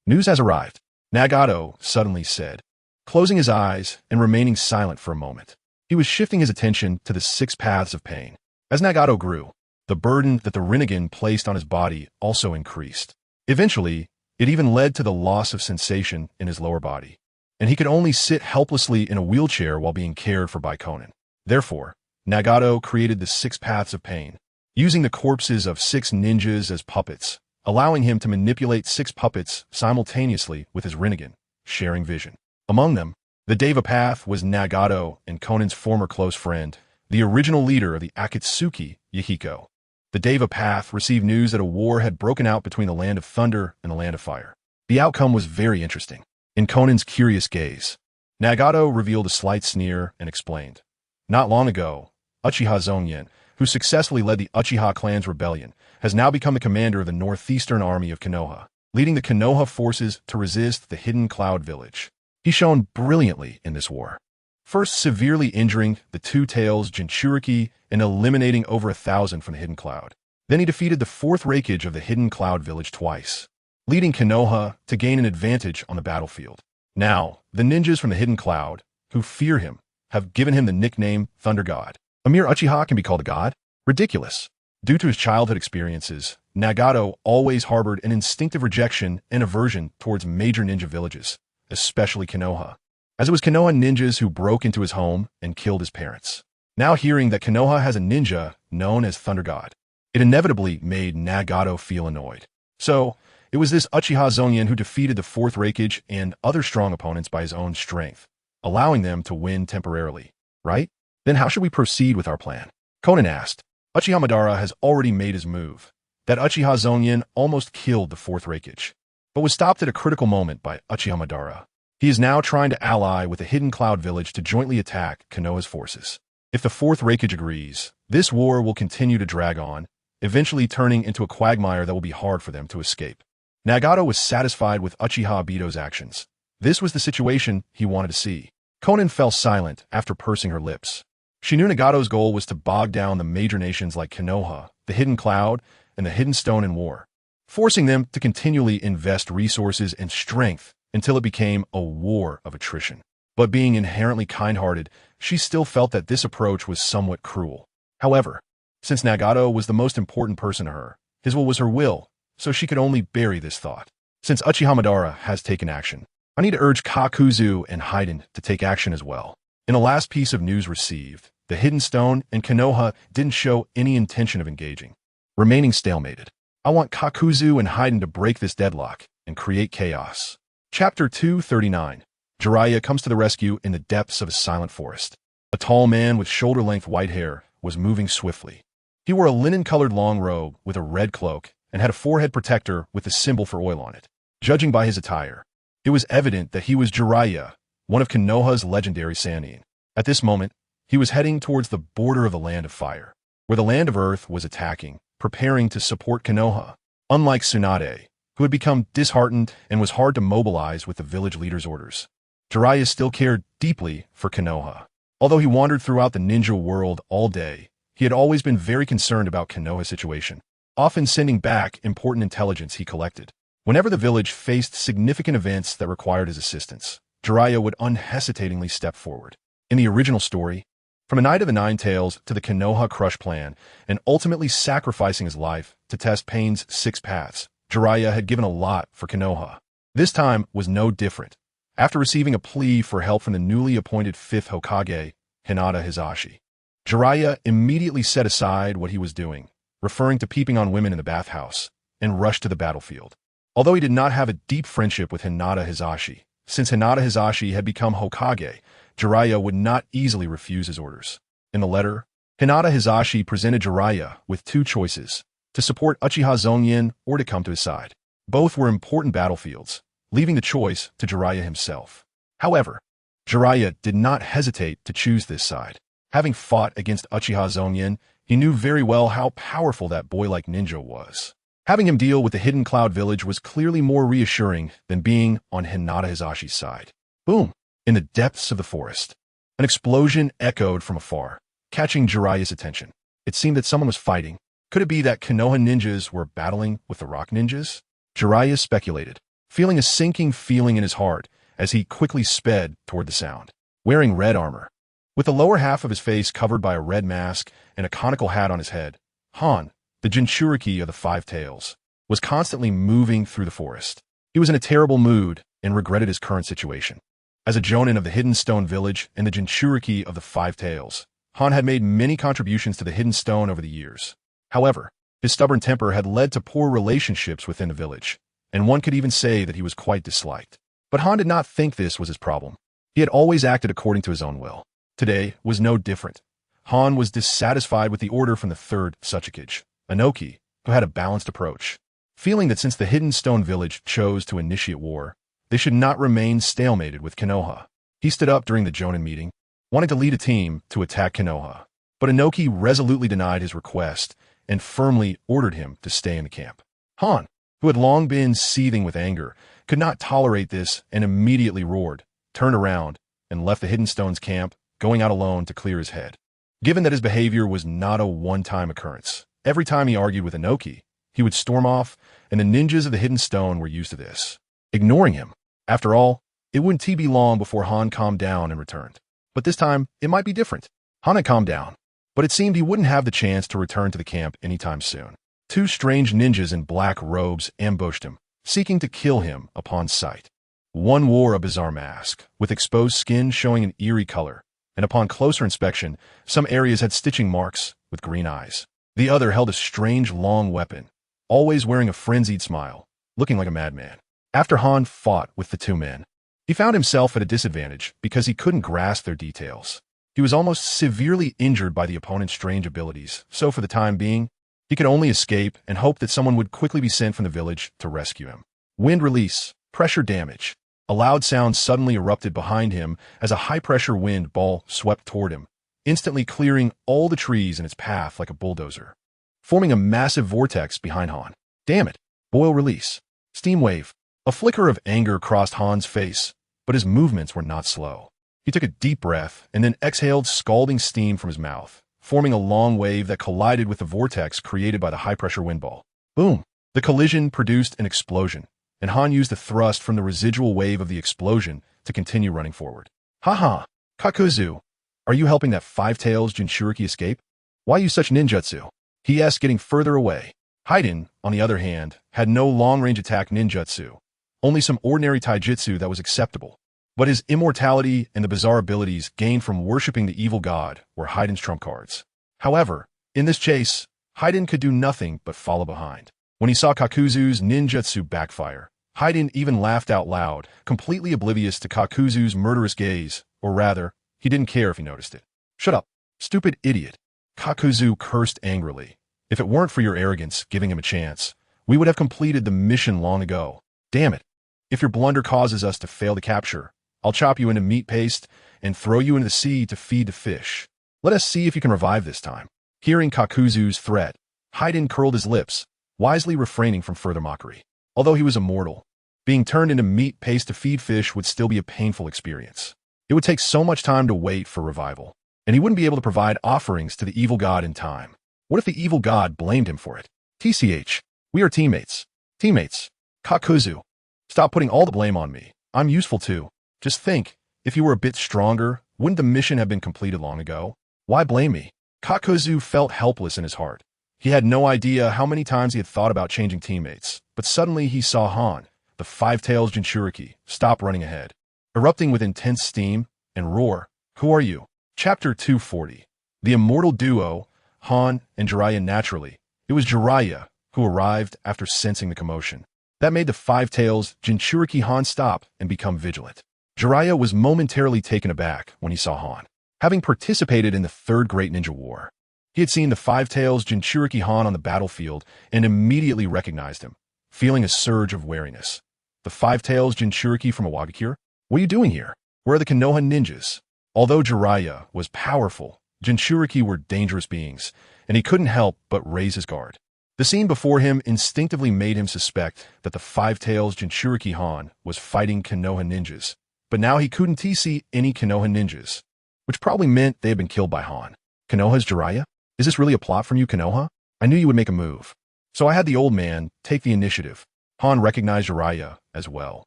News has arrived, Nagato suddenly said, closing his eyes and remaining silent for a moment. He was shifting his attention to the 6 paths of pain. As Nagato grew, the burden that the Rinnegan placed on his body also increased. Eventually, it even led to the loss of sensation in his lower body, and he could only sit helplessly in a wheelchair while being cared for by Konan. Therefore, Nagato created the 6 paths of pain, using the corpses of 6 ninjas as puppets, allowing him to manipulate 6 puppets simultaneously with his Rinnegan, sharing vision. Among them, the Deva path was Nagato and Konan's former close friend, the original leader of the Akatsuki, Yahiko. The Deva path received news that a war had broken out between the Land of Thunder and the Land of Fire. The outcome was very interesting. In Konan's curious gaze, Nagato revealed a slight sneer and explained. Not long ago, Uchiha Zongyan who successfully led the Uchiha clan's rebellion, has now become the commander of the northeastern army of Konoha, leading the Konoha forces to resist the Hidden Cloud village. He shone brilliantly in this war, first severely injuring the Two Tails Jinchuriki and eliminating over 1,000 from the Hidden Cloud. Then he defeated the 4th Raikage of the Hidden Cloud village twice, leading Konoha to gain an advantage on the battlefield. Now, the ninjas from the Hidden Cloud, who fear him, have given him the nickname Thunder God. A mere Uchiha can be called a god? Ridiculous. Due to his childhood experiences, Nagato always harbored an instinctive rejection and aversion towards major ninja villages, especially Konoha, as it was Konoha ninjas who broke into his home and killed his parents. Now hearing that Konoha has a ninja known as Thunder God, it inevitably made Nagato feel annoyed. So, it was this Uchiha Zongyan who defeated the 4th Raikage and other strong opponents by his own strength, allowing them to win temporarily, right? Then how should we proceed with our plan? Conan asked. Uchiha Madara has already made his move. That Uchiha Zongyan almost killed the 4th Raikage, but was stopped at a critical moment by Uchiha Madara. He is now trying to ally with the Hidden Cloud village to jointly attack Konoha's forces. If the 4th Raikage agrees, this war will continue to drag on, eventually turning into a quagmire that will be hard for them to escape. Nagato was satisfied with Uchiha Obito's actions. This was the situation he wanted to see. Conan fell silent after pursing her lips. She knew Nagato's goal was to bog down the major nations like Konoha, the Hidden Cloud, and the Hidden Stone in war, forcing them to continually invest resources and strength until it became a war of attrition. But being inherently kind-hearted, she still felt that this approach was somewhat cruel. However, since Nagato was the most important person to her, his will was her will, so she could only bury this thought. Since Uchiha Madara has taken action, I need to urge Kakuzu and Haiden to take action as well. In the last piece of news received, the Hidden Stone and Konoha didn't show any intention of engaging, remaining stalemated. I want Kakuzu and Haiden to break this deadlock and create chaos. Chapter 239. Jiraiya comes to the rescue in the depths of a silent forest. A tall man with shoulder-length white hair was moving swiftly. He wore a linen-colored long robe with a red cloak and had a forehead protector with the symbol for oil on it. Judging by his attire, it was evident that he was Jiraiya, one of Konoha's legendary Sannin. At this moment, he was heading towards the border of the Land of Fire, where the Land of Earth was attacking, preparing to support Konoha. Unlike Tsunade, who had become disheartened and was hard to mobilize with the village leader's orders, Jiraiya still cared deeply for Konoha. Although he wandered throughout the ninja world all day, he had always been very concerned about Konoha's situation, often sending back important intelligence he collected. Whenever the village faced significant events that required his assistance, Jiraiya would unhesitatingly step forward. In the original story, from a Night of the Nine Tails to the Konoha Crush plan, and ultimately sacrificing his life to test Pain's 6 paths, Jiraiya had given a lot for Konoha. This time was no different. After receiving a plea for help from the newly appointed 5th Hokage, Hinata Hizashi, Jiraiya immediately set aside what he was doing, referring to peeping on women in the bathhouse, and rushed to the battlefield. Although he did not have a deep friendship with Hinata Hizashi, since Hinata Hizashi had become Hokage, Jiraiya would not easily refuse his orders. In the letter, Hinata Hizashi presented Jiraiya with 2 choices, to support Uchiha Zongyan or to come to his side. Both were important battlefields, leaving the choice to Jiraiya himself. However, Jiraiya did not hesitate to choose this side. Having fought against Uchiha Zongyan, he knew very well how powerful that boy-like ninja was. Having him deal with the Hidden Cloud village was clearly more reassuring than being on Hinata Hizashi's side. Boom! In the depths of the forest, an explosion echoed from afar, catching Jiraiya's attention. It seemed that someone was fighting. Could it be that Konoha ninjas were battling with the rock ninjas? Jiraiya speculated, feeling a sinking feeling in his heart as he quickly sped toward the sound. Wearing red armor, with the lower half of his face covered by a red mask and a conical hat on his head, Han, the Jinchuriki of the 5 Tails, was constantly moving through the forest. He was in a terrible mood and regretted his current situation. As a Jonin of the Hidden Stone village and the Jinchuriki of the 5 Tails, Han had made many contributions to the Hidden Stone over the years. However, his stubborn temper had led to poor relationships within the village, and one could even say that he was quite disliked. But Han did not think this was his problem. He had always acted according to his own will. Today was no different. Han was dissatisfied with the order from the 3rd Tsuchikage, Inoki, who had a balanced approach. Feeling that since the Hidden Stone village chose to initiate war, they should not remain stalemated with Konoha. He stood up during the Jonin meeting, wanting to lead a team to attack Konoha. But Inoki resolutely denied his request and firmly ordered him to stay in the camp. Han, who had long been seething with anger, could not tolerate this and immediately roared, turned around, and left the Hidden Stones camp, going out alone to clear his head. Given that his behavior was not a one-time occurrence, every time he argued with Inoki, he would storm off, and the ninjas of the Hidden Stone were used to this, ignoring him. After all, it wouldn't be long before Han calmed down and returned. But this time, it might be different. Han had calmed down, but it seemed he wouldn't have the chance to return to the camp anytime soon. Two strange ninjas in black robes ambushed him, seeking to kill him upon sight. One wore a bizarre mask, with exposed skin showing an eerie color, and upon closer inspection, some areas had stitching marks with green eyes. The other held a strange long weapon, always wearing a frenzied smile, looking like a madman. After Han fought with the two men, he found himself at a disadvantage because he couldn't grasp their details. He was almost severely injured by the opponent's strange abilities, so for the time being, he could only escape and hope that someone would quickly be sent from the village to rescue him. Wind release, pressure damage. A loud sound suddenly erupted behind him as a high-pressure wind ball swept toward him, instantly clearing all the trees in its path like a bulldozer, forming a massive vortex behind Han. Damn it! Boil release. Steam wave. A flicker of anger crossed Han's face, but his movements were not slow. He took a deep breath and then exhaled scalding steam from his mouth, forming a long wave that collided with the vortex created by the high-pressure wind ball. Boom! The collision produced an explosion, and Han used the thrust from the residual wave of the explosion to continue running forward. Haha! Kakuzu! Are you helping that Five-Tails Jinchuriki escape? Why use such ninjutsu? He asked, getting further away. Haiden, on the other hand, had no long-range attack ninjutsu, only some ordinary taijutsu that was acceptable. But his immortality and the bizarre abilities gained from worshipping the evil god were Haiden's trump cards. However, in this chase, Haiden could do nothing but follow behind. When he saw Kakuzu's ninjutsu backfire, Haiden even laughed out loud, completely oblivious to Kakuzu's murderous gaze, or rather, he didn't care if he noticed it. Shut up, stupid idiot. Kakuzu cursed angrily. If it weren't for your arrogance giving him a chance, we would have completed the mission long ago. Damn it. If your blunder causes us to fail the capture, I'll chop you into meat paste and throw you into the sea to feed the fish. Let us see if you can revive this time. Hearing Kakuzu's threat, Haiden curled his lips, wisely refraining from further mockery. Although he was immortal, being turned into meat paste to feed fish would still be a painful experience. It would take so much time to wait for revival, and he wouldn't be able to provide offerings to the evil god in time. What if the evil god blamed him for it? TCH, we are teammates. Teammates. Kakuzu, stop putting all the blame on me. I'm useful too. Just think, if you were a bit stronger, wouldn't the mission have been completed long ago? Why blame me? Kakuzu felt helpless in his heart. He had no idea how many times he had thought about changing teammates, but suddenly he saw Han, the Five-Tails Jinchuriki, stop running ahead, erupting with intense steam, and roar, "Who are you?" Chapter 240. The immortal duo, Han and Jiraiya. Naturally, it was Jiraiya who arrived after sensing the commotion. That made the Five-Tails Jinchuriki Han stop and become vigilant. Jiraiya was momentarily taken aback when he saw Han. Having participated in the Third Great Ninja War, he had seen the Five-Tails Jinchuriki Han on the battlefield and immediately recognized him, feeling a surge of wariness. The Five-Tails Jinchuriki from Awagakure? What are you doing here? Where are the Konoha ninjas? Although Jiraiya was powerful, Jinchuriki were dangerous beings, and he couldn't help but raise his guard. The scene before him instinctively made him suspect that the Five-Tails Jinchuriki Han was fighting Konoha ninjas, but now he couldn't see any Konoha ninjas, which probably meant they had been killed by Han. Konoha's Jiraiya? Is this really a plot from you, Konoha? I knew you would make a move. So I had the old man take the initiative. Han recognized Jiraiya as well,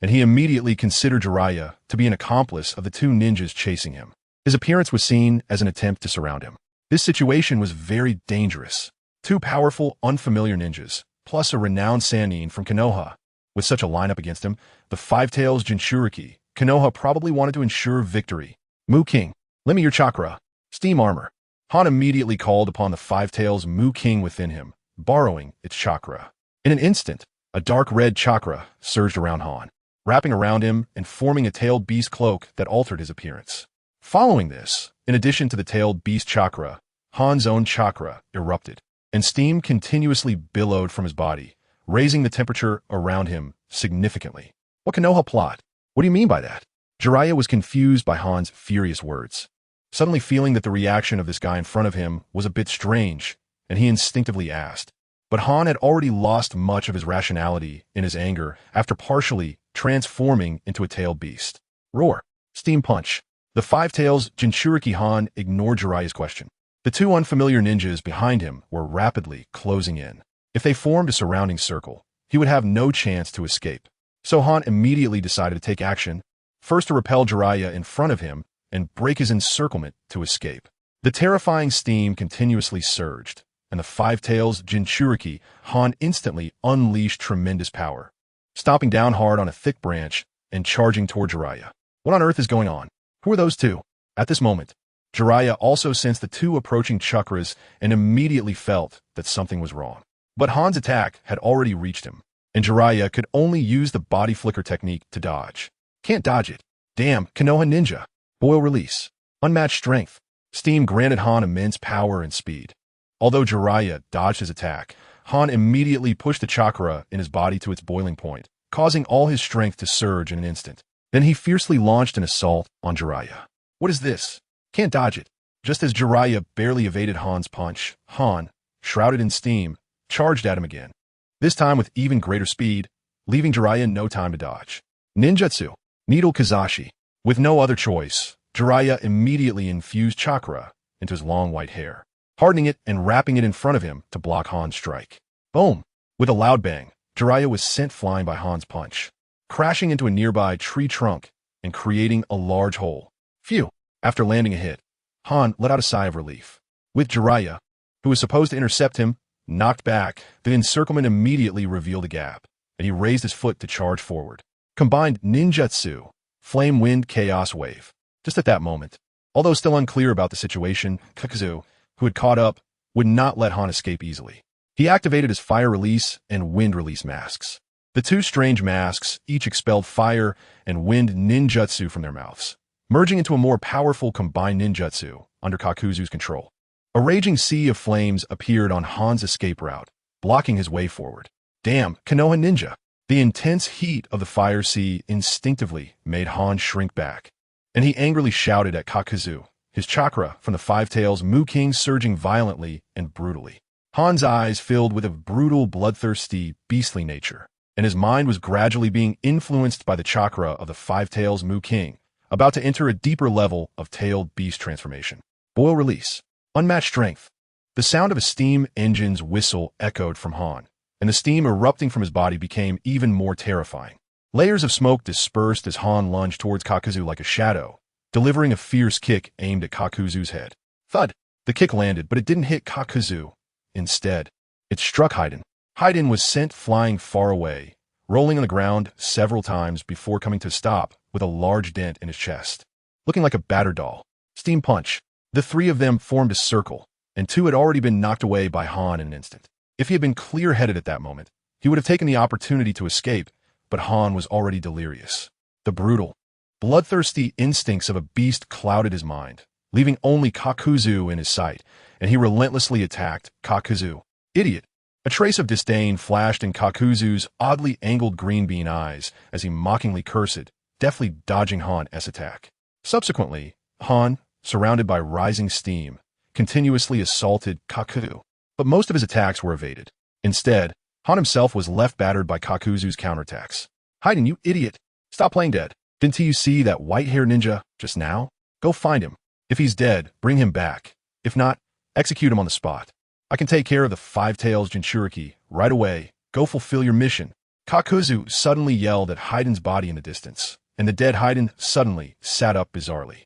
and he immediately considered Jiraiya to be an accomplice of the two ninjas chasing him. His appearance was seen as an attempt to surround him. This situation was very dangerous. Two powerful, unfamiliar ninjas, plus a renowned Sannin from Konoha. With such a lineup against him, the Five-Tails Jinchuriki, Konoha probably wanted to ensure victory. Mu King, lend me your chakra. Steam armor. Han immediately called upon the Five-Tails Mu King within him, borrowing its chakra. In an instant, a dark red chakra surged around Han, wrapping around him and forming a tailed beast cloak that altered his appearance. Following this, in addition to the tailed beast chakra, Han's own chakra erupted, and steam continuously billowed from his body, raising the temperature around him significantly. What Konoha plot? What do you mean by that? Jiraiya was confused by Han's furious words. suddenly feeling that the reaction of this guy in front of him was a bit strange, and he instinctively asked. But Han had already lost much of his rationality in his anger after partially transforming into a tailed beast. Roar. Steam punch. The five tails Jinchuriki Han ignored Jiraiya's question. The two unfamiliar ninjas behind him were rapidly closing in. If they formed a surrounding circle, he would have no chance to escape. So Han immediately decided to take action, first to repel Jiraiya in front of him and break his encirclement to escape. The terrifying steam continuously surged, and the five tails Jinchuriki Han instantly unleashed tremendous power, stomping down hard on a thick branch and charging toward Jiraiya. What on earth is going on? Who are those two? At this moment, Jiraiya also sensed the two approaching chakras and immediately felt that something was wrong. But Han's attack had already reached him, and Jiraiya could only use the body flicker technique to dodge. Can't dodge it. Damn, Konoha Ninja. Boil release. Unmatched strength. Steam granted Han immense power and speed. Although Jiraiya dodged his attack, Han immediately pushed the chakra in his body to its boiling point, causing all his strength to surge in an instant. Then he fiercely launched an assault on Jiraiya. What is this? Can't dodge it. Just as Jiraiya barely evaded Han's punch, Han, shrouded in steam, charged at him again, this time with even greater speed, leaving Jiraiya no time to dodge. Ninjutsu. Needle Kazashi. With no other choice, Jiraiya immediately infused chakra into his long white hair, hardening it and wrapping it in front of him to block Han's strike. Boom! With a loud bang, Jiraiya was sent flying by Han's punch, crashing into a nearby tree trunk and creating a large hole. Phew! After landing a hit, Han let out a sigh of relief. With Jiraiya, who was supposed to intercept him, knocked back, the encirclement immediately revealed a gap, and he raised his foot to charge forward. Combined ninjutsu, flame wind chaos wave. Just at that moment, although still unclear about the situation, Kakazu, who had caught up, would not let Han escape easily. He activated his fire release and wind release masks. The two strange masks each expelled fire and wind ninjutsu from their mouths, merging into a more powerful combined ninjutsu under Kakuzu's control. A raging sea of flames appeared on Han's escape route, blocking his way forward. Damn, Konoha Ninja! The intense heat of the fire sea instinctively made Han shrink back, and he angrily shouted at Kakuzu, his chakra from the five tails Mu King surging violently and brutally. Han's eyes filled with a brutal, bloodthirsty, beastly nature, and his mind was gradually being influenced by the chakra of the five tails Mu King, about to enter a deeper level of tailed beast transformation. Boil release. Unmatched strength. The sound of a steam engine's whistle echoed from Han, and the steam erupting from his body became even more terrifying. Layers of smoke dispersed as Han lunged towards Kakuzu like a shadow, delivering a fierce kick aimed at Kakuzu's head. Thud! The kick landed, but it didn't hit Kakuzu. Instead, it struck Haiden. Haiden was sent flying far away, rolling on the ground several times before coming to a stop with a large dent in his chest, looking like a battered doll. Steam punch. The three of them formed a circle, and two had already been knocked away by Han in an instant. If he had been clear-headed at that moment, he would have taken the opportunity to escape, but Han was already delirious. The brutal, bloodthirsty instincts of a beast clouded his mind, leaving only Kakuzu in his sight, and he relentlessly attacked Kakuzu. Idiot! A trace of disdain flashed in Kakuzu's oddly angled green bean eyes as he mockingly cursed, deftly dodging Han's attack. Subsequently, Han, surrounded by rising steam, continuously assaulted Kakuzu, but most of his attacks were evaded. Instead, Han himself was left battered by Kakuzu's counterattacks. Haiden, you idiot! Stop playing dead. Didn't you see that white-haired ninja just now? Go find him. If he's dead, bring him back. If not, execute him on the spot. I can take care of the five tails Jinchuriki right away. Go fulfill your mission. Kakuzu suddenly yelled at Haiden's body in the distance, and the dead Haiden suddenly sat up bizarrely.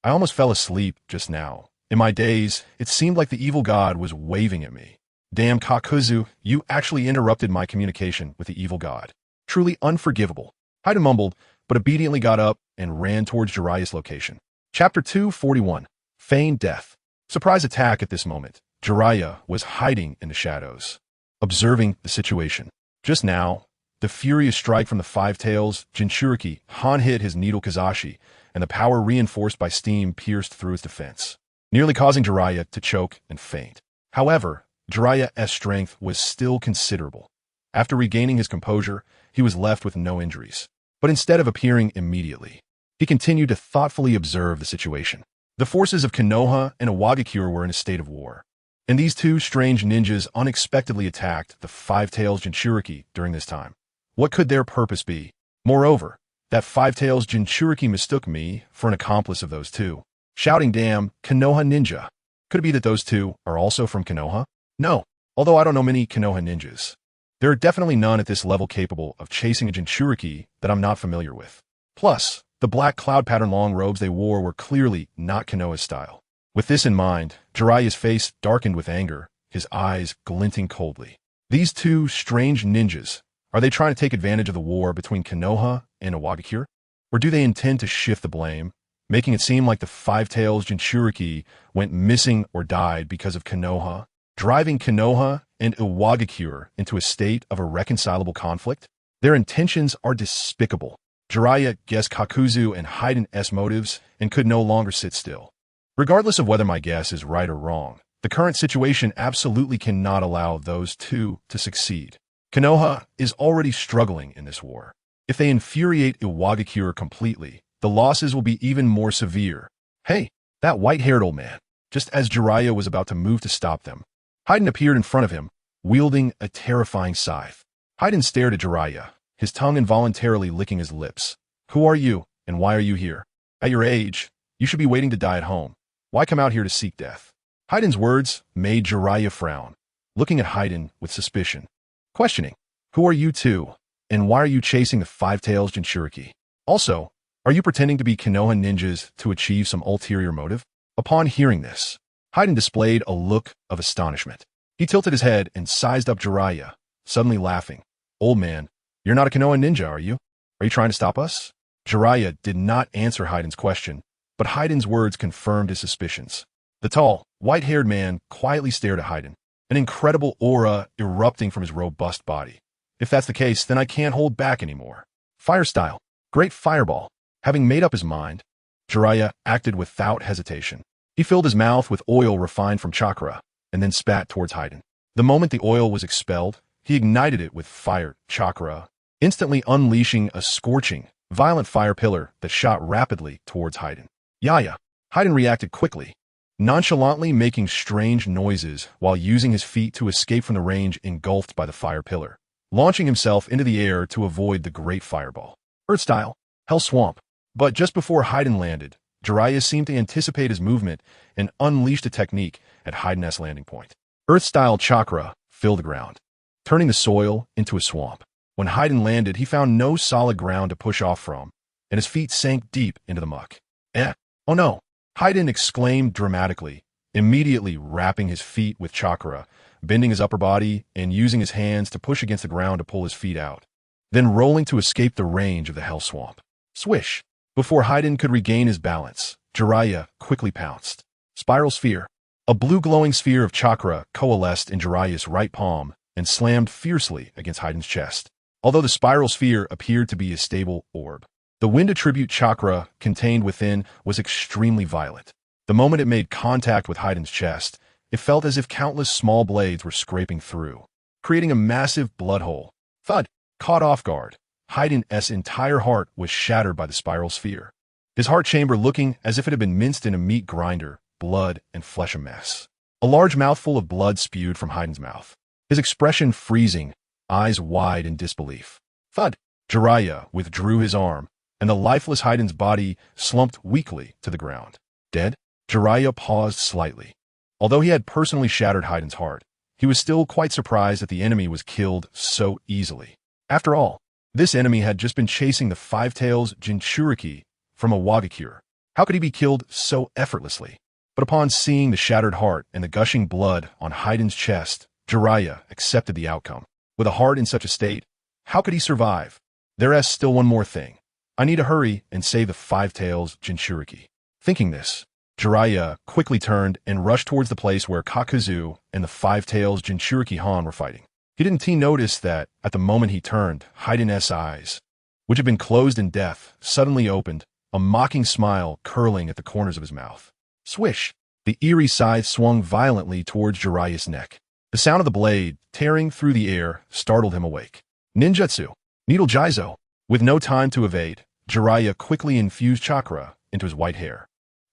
I almost fell asleep just now. In my daze, it seemed like the evil god was waving at me. Damn, Kakuzu, you actually interrupted my communication with the evil god. Truly unforgivable. Haiden mumbled, but obediently got up and ran towards Jiraiya's location. Chapter 241. Feigned Death. Surprise attack at this moment. Jiraiya was hiding in the shadows, observing the situation. Just now, the furious strike from the five tails Jinchuriki, Han hit his needle Kazashi, and the power reinforced by steam pierced through his defense, nearly causing Jiraiya to choke and faint. However, Jiraiya's strength was still considerable. After regaining his composure, he was left with no injuries. But instead of appearing immediately, he continued to thoughtfully observe the situation. The forces of Konoha and Iwagakure were in a state of war, and these two strange ninjas unexpectedly attacked the Five-Tails Jinchuriki during this time. What could their purpose be? Moreover, that Five-Tails Jinchuriki mistook me for an accomplice of those two. Shouting, "Damn, Konoha ninja." Could it be that those two are also from Konoha? No, although I don't know many Konoha ninjas. There are definitely none at this level capable of chasing a Jinchuriki that I'm not familiar with. Plus, the black cloud pattern long robes they wore were clearly not Konoha's style. With this in mind, Jiraiya's face darkened with anger, his eyes glinting coldly. These two strange ninjas, are they trying to take advantage of the war between Konoha and Iwagakure? Or do they intend to shift the blame, making it seem like the Five-Tails Jinchuriki went missing or died because of Konoha, driving Konoha and Iwagakure into a state of irreconcilable conflict? Their intentions are despicable. Jiraiya guessed Kakuzu and Hiden's motives and could no longer sit still. Regardless of whether my guess is right or wrong, the current situation absolutely cannot allow those two to succeed. Konoha is already struggling in this war. If they infuriate Iwagakure completely, the losses will be even more severe. Hey, that white-haired old man. Just as Jiraiya was about to move to stop them, Hiden appeared in front of him, wielding a terrifying scythe. Hiden stared at Jiraiya, his tongue involuntarily licking his lips. Who are you, and why are you here? At your age, you should be waiting to die at home. Why come out here to seek death? Hiden's words made Jiraiya frown, looking at Hiden with suspicion. Questioning, who are you two, and why are you chasing the Five-Tails Jinchuriki? Also, are you pretending to be Konoha ninjas to achieve some ulterior motive? Upon hearing this, Hiden displayed a look of astonishment. He tilted his head and sized up Jiraiya, suddenly laughing. Old man, you're not a Konoha ninja, are you? Are you trying to stop us? Jiraiya did not answer Hiden's question, but Hiden's words confirmed his suspicions. The tall, white-haired man quietly stared at Hiden, an incredible aura erupting from his robust body. If that's the case, then I can't hold back anymore. Fire style. Great fireball. Having made up his mind, Jiraiya acted without hesitation. He filled his mouth with oil refined from chakra, and then spat towards Hiden. The moment the oil was expelled, he ignited it with fire chakra, instantly unleashing a scorching, violent fire pillar that shot rapidly towards Hiden. Yaya! Hiden reacted quickly, nonchalantly making strange noises while using his feet to escape from the range engulfed by the fire pillar, launching himself into the air to avoid the great fireball. Earth style, Hell Swamp. But just before Hiden landed, Jiraiya seemed to anticipate his movement and unleashed a technique at Hiden's landing point. Earth-style chakra filled the ground, turning the soil into a swamp. When Hiden landed, he found no solid ground to push off from, and his feet sank deep into the muck. Oh no! Hiden exclaimed dramatically, immediately wrapping his feet with chakra, bending his upper body, and using his hands to push against the ground to pull his feet out, then rolling to escape the range of the Hell Swamp. Swish! Before Hiden could regain his balance, Jiraiya quickly pounced. Spiral Sphere. A blue glowing sphere of chakra coalesced in Jiraiya's right palm and slammed fiercely against Hiden's chest. Although the spiral sphere appeared to be a stable orb, the wind attribute chakra contained within was extremely violent. The moment it made contact with Hiden's chest, it felt as if countless small blades were scraping through, creating a massive blood hole. Thud! Caught off guard, Hiden's entire heart was shattered by the spiral sphere, his heart chamber looking as if it had been minced in a meat grinder, blood and flesh a mess. A large mouthful of blood spewed from Hiden's mouth, his expression freezing, eyes wide in disbelief. Thud! Jiraiya withdrew his arm, and the lifeless Hiden's body slumped weakly to the ground. Dead? Jiraiya paused slightly. Although he had personally shattered Hiden's heart, he was still quite surprised that the enemy was killed so easily. After all, this enemy had just been chasing the Five-Tails Jinchuriki from Iwagakure. How could he be killed so effortlessly? But upon seeing the shattered heart and the gushing blood on Hiden's chest, Jiraiya accepted the outcome. With a heart in such a state, how could he survive? There's still one more thing. I need to hurry and save the Five-Tails Jinchuriki. Thinking this, Jiraiya quickly turned and rushed towards the place where Kakuzu and the Five-Tails Jinchuriki Han were fighting. He didn't notice that, at the moment he turned, Hiden's eyes, which had been closed in death, suddenly opened, a mocking smile curling at the corners of his mouth. Swish! The eerie scythe swung violently towards Jiraiya's neck. The sound of the blade, tearing through the air, startled him awake. Ninjutsu! Needle Jizo! With no time to evade, Jiraiya quickly infused chakra into his white hair.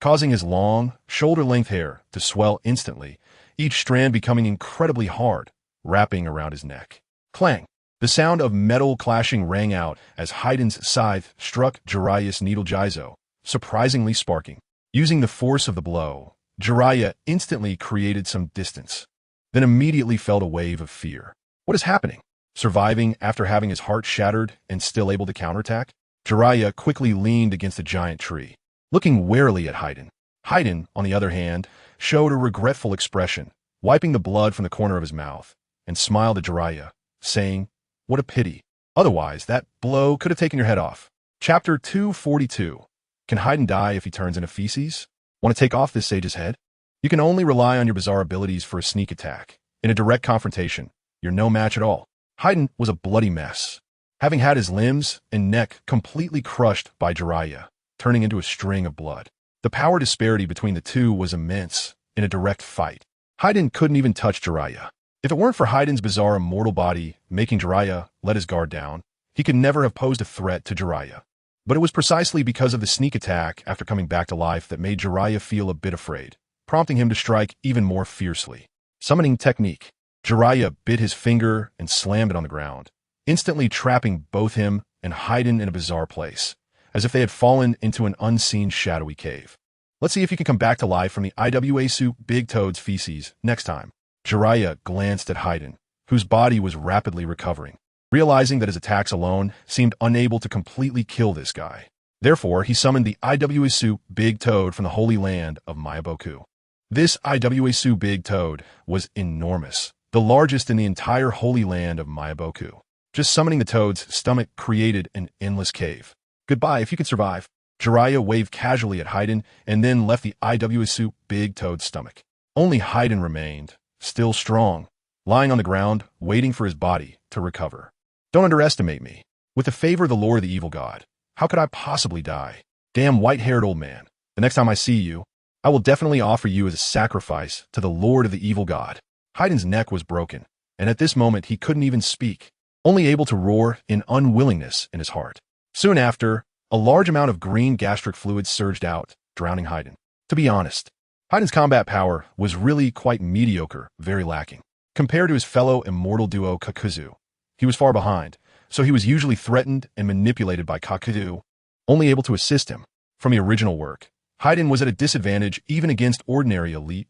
causing his long, shoulder-length hair to swell instantly, each strand becoming incredibly hard, wrapping around his neck. Clang! The sound of metal clashing rang out as Haiden's scythe struck Jiraiya's needle Jizo, surprisingly sparking. Using the force of the blow, Jiraiya instantly created some distance, then immediately felt a wave of fear. What is happening? Surviving after having his heart shattered and still able to counterattack? Jiraiya quickly leaned against a giant tree, looking warily at Haiden. Haiden, on the other hand, showed a regretful expression, wiping the blood from the corner of his mouth, and smiled at Jiraiya, saying, "What a pity. Otherwise, that blow could have taken your head off." Chapter 242. Can Haiden die if he turns into feces? Want to take off this sage's head? You can only rely on your bizarre abilities for a sneak attack. In a direct confrontation, you're no match at all. Haiden was a bloody mess, having had his limbs and neck completely crushed by Jiraiya, turning into a string of blood. The power disparity between the two was immense in a direct fight. Haiden couldn't even touch Jiraiya. If it weren't for Haiden's bizarre immortal body making Jiraiya let his guard down, he could never have posed a threat to Jiraiya. But it was precisely because of the sneak attack after coming back to life that made Jiraiya feel a bit afraid, prompting him to strike even more fiercely. Summoning technique. Jiraiya bit his finger and slammed it on the ground, instantly trapping both him and Haiden in a bizarre place, as if they had fallen into an unseen shadowy cave. Let's see if you can come back to life from the Iwasu Big Toad's feces next time. Jiraiya glanced at Haiden, whose body was rapidly recovering, realizing that his attacks alone seemed unable to completely kill this guy. Therefore, he summoned the Iwasu Big Toad from the Holy Land of Mayaboku. This Iwasu Big Toad was enormous, the largest in the entire Holy Land of Mayaboku. Just summoning the toad's stomach created an endless cave. Goodbye if you can survive. Jiraiya waved casually at Haiden and then left the Iwasu Big Toad's stomach. Only Haiden remained, still strong, lying on the ground, waiting for his body to recover. Don't underestimate me. With the favor of the Lord of the Evil God, how could I possibly die? Damn white-haired old man. The next time I see you, I will definitely offer you as a sacrifice to the Lord of the Evil God. Haiden's neck was broken, and at this moment he couldn't even speak, only able to roar in unwillingness in his heart. Soon after, a large amount of green gastric fluid surged out, drowning Haiden. To be honest, Haiden's combat power was really quite mediocre, very lacking. Compared to his fellow immortal duo Kakuzu, he was far behind, so he was usually threatened and manipulated by Kakuzu, only able to assist him. From the original work, Haiden was at a disadvantage even against ordinary elite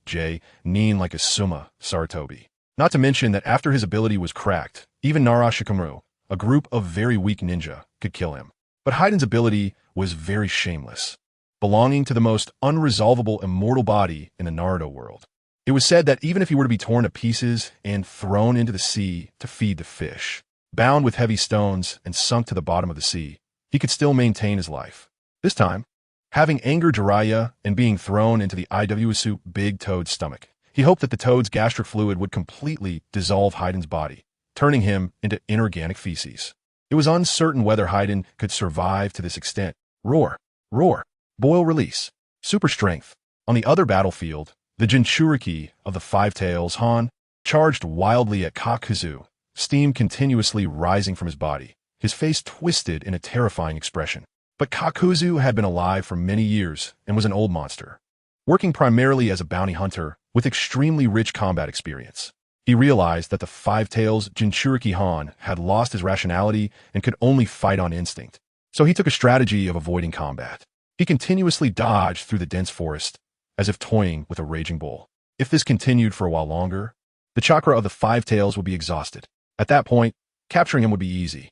Nin like Asuma Sarutobi. Not to mention that after his ability was cracked, even Narashikamaru, a group of very weak ninja, could kill him. But Haiden's ability was very shameless, belonging to the most unresolvable immortal body in the Naruto world. It was said that even if he were to be torn to pieces and thrown into the sea to feed the fish, bound with heavy stones and sunk to the bottom of the sea, he could still maintain his life. This time, having angered Jiraiya and being thrown into the Iwasu Big Toad's stomach, he hoped that the toad's gastric fluid would completely dissolve Haiden's body, turning him into inorganic feces. It was uncertain whether Haiden could survive to this extent. Roar, roar, boil, release, super strength. On the other battlefield, the Jinchuriki of the Five Tails Han charged wildly at Kakuzu, steam continuously rising from his body, his face twisted in a terrifying expression. But Kakuzu had been alive for many years and was an old monster, working primarily as a bounty hunter with extremely rich combat experience. He realized that the Five Tails Jinchuriki Han had lost his rationality and could only fight on instinct, so he took a strategy of avoiding combat. He continuously dodged through the dense forest, as if toying with a raging bull. If this continued for a while longer, the chakra of the Five Tails would be exhausted. At that point, capturing him would be easy.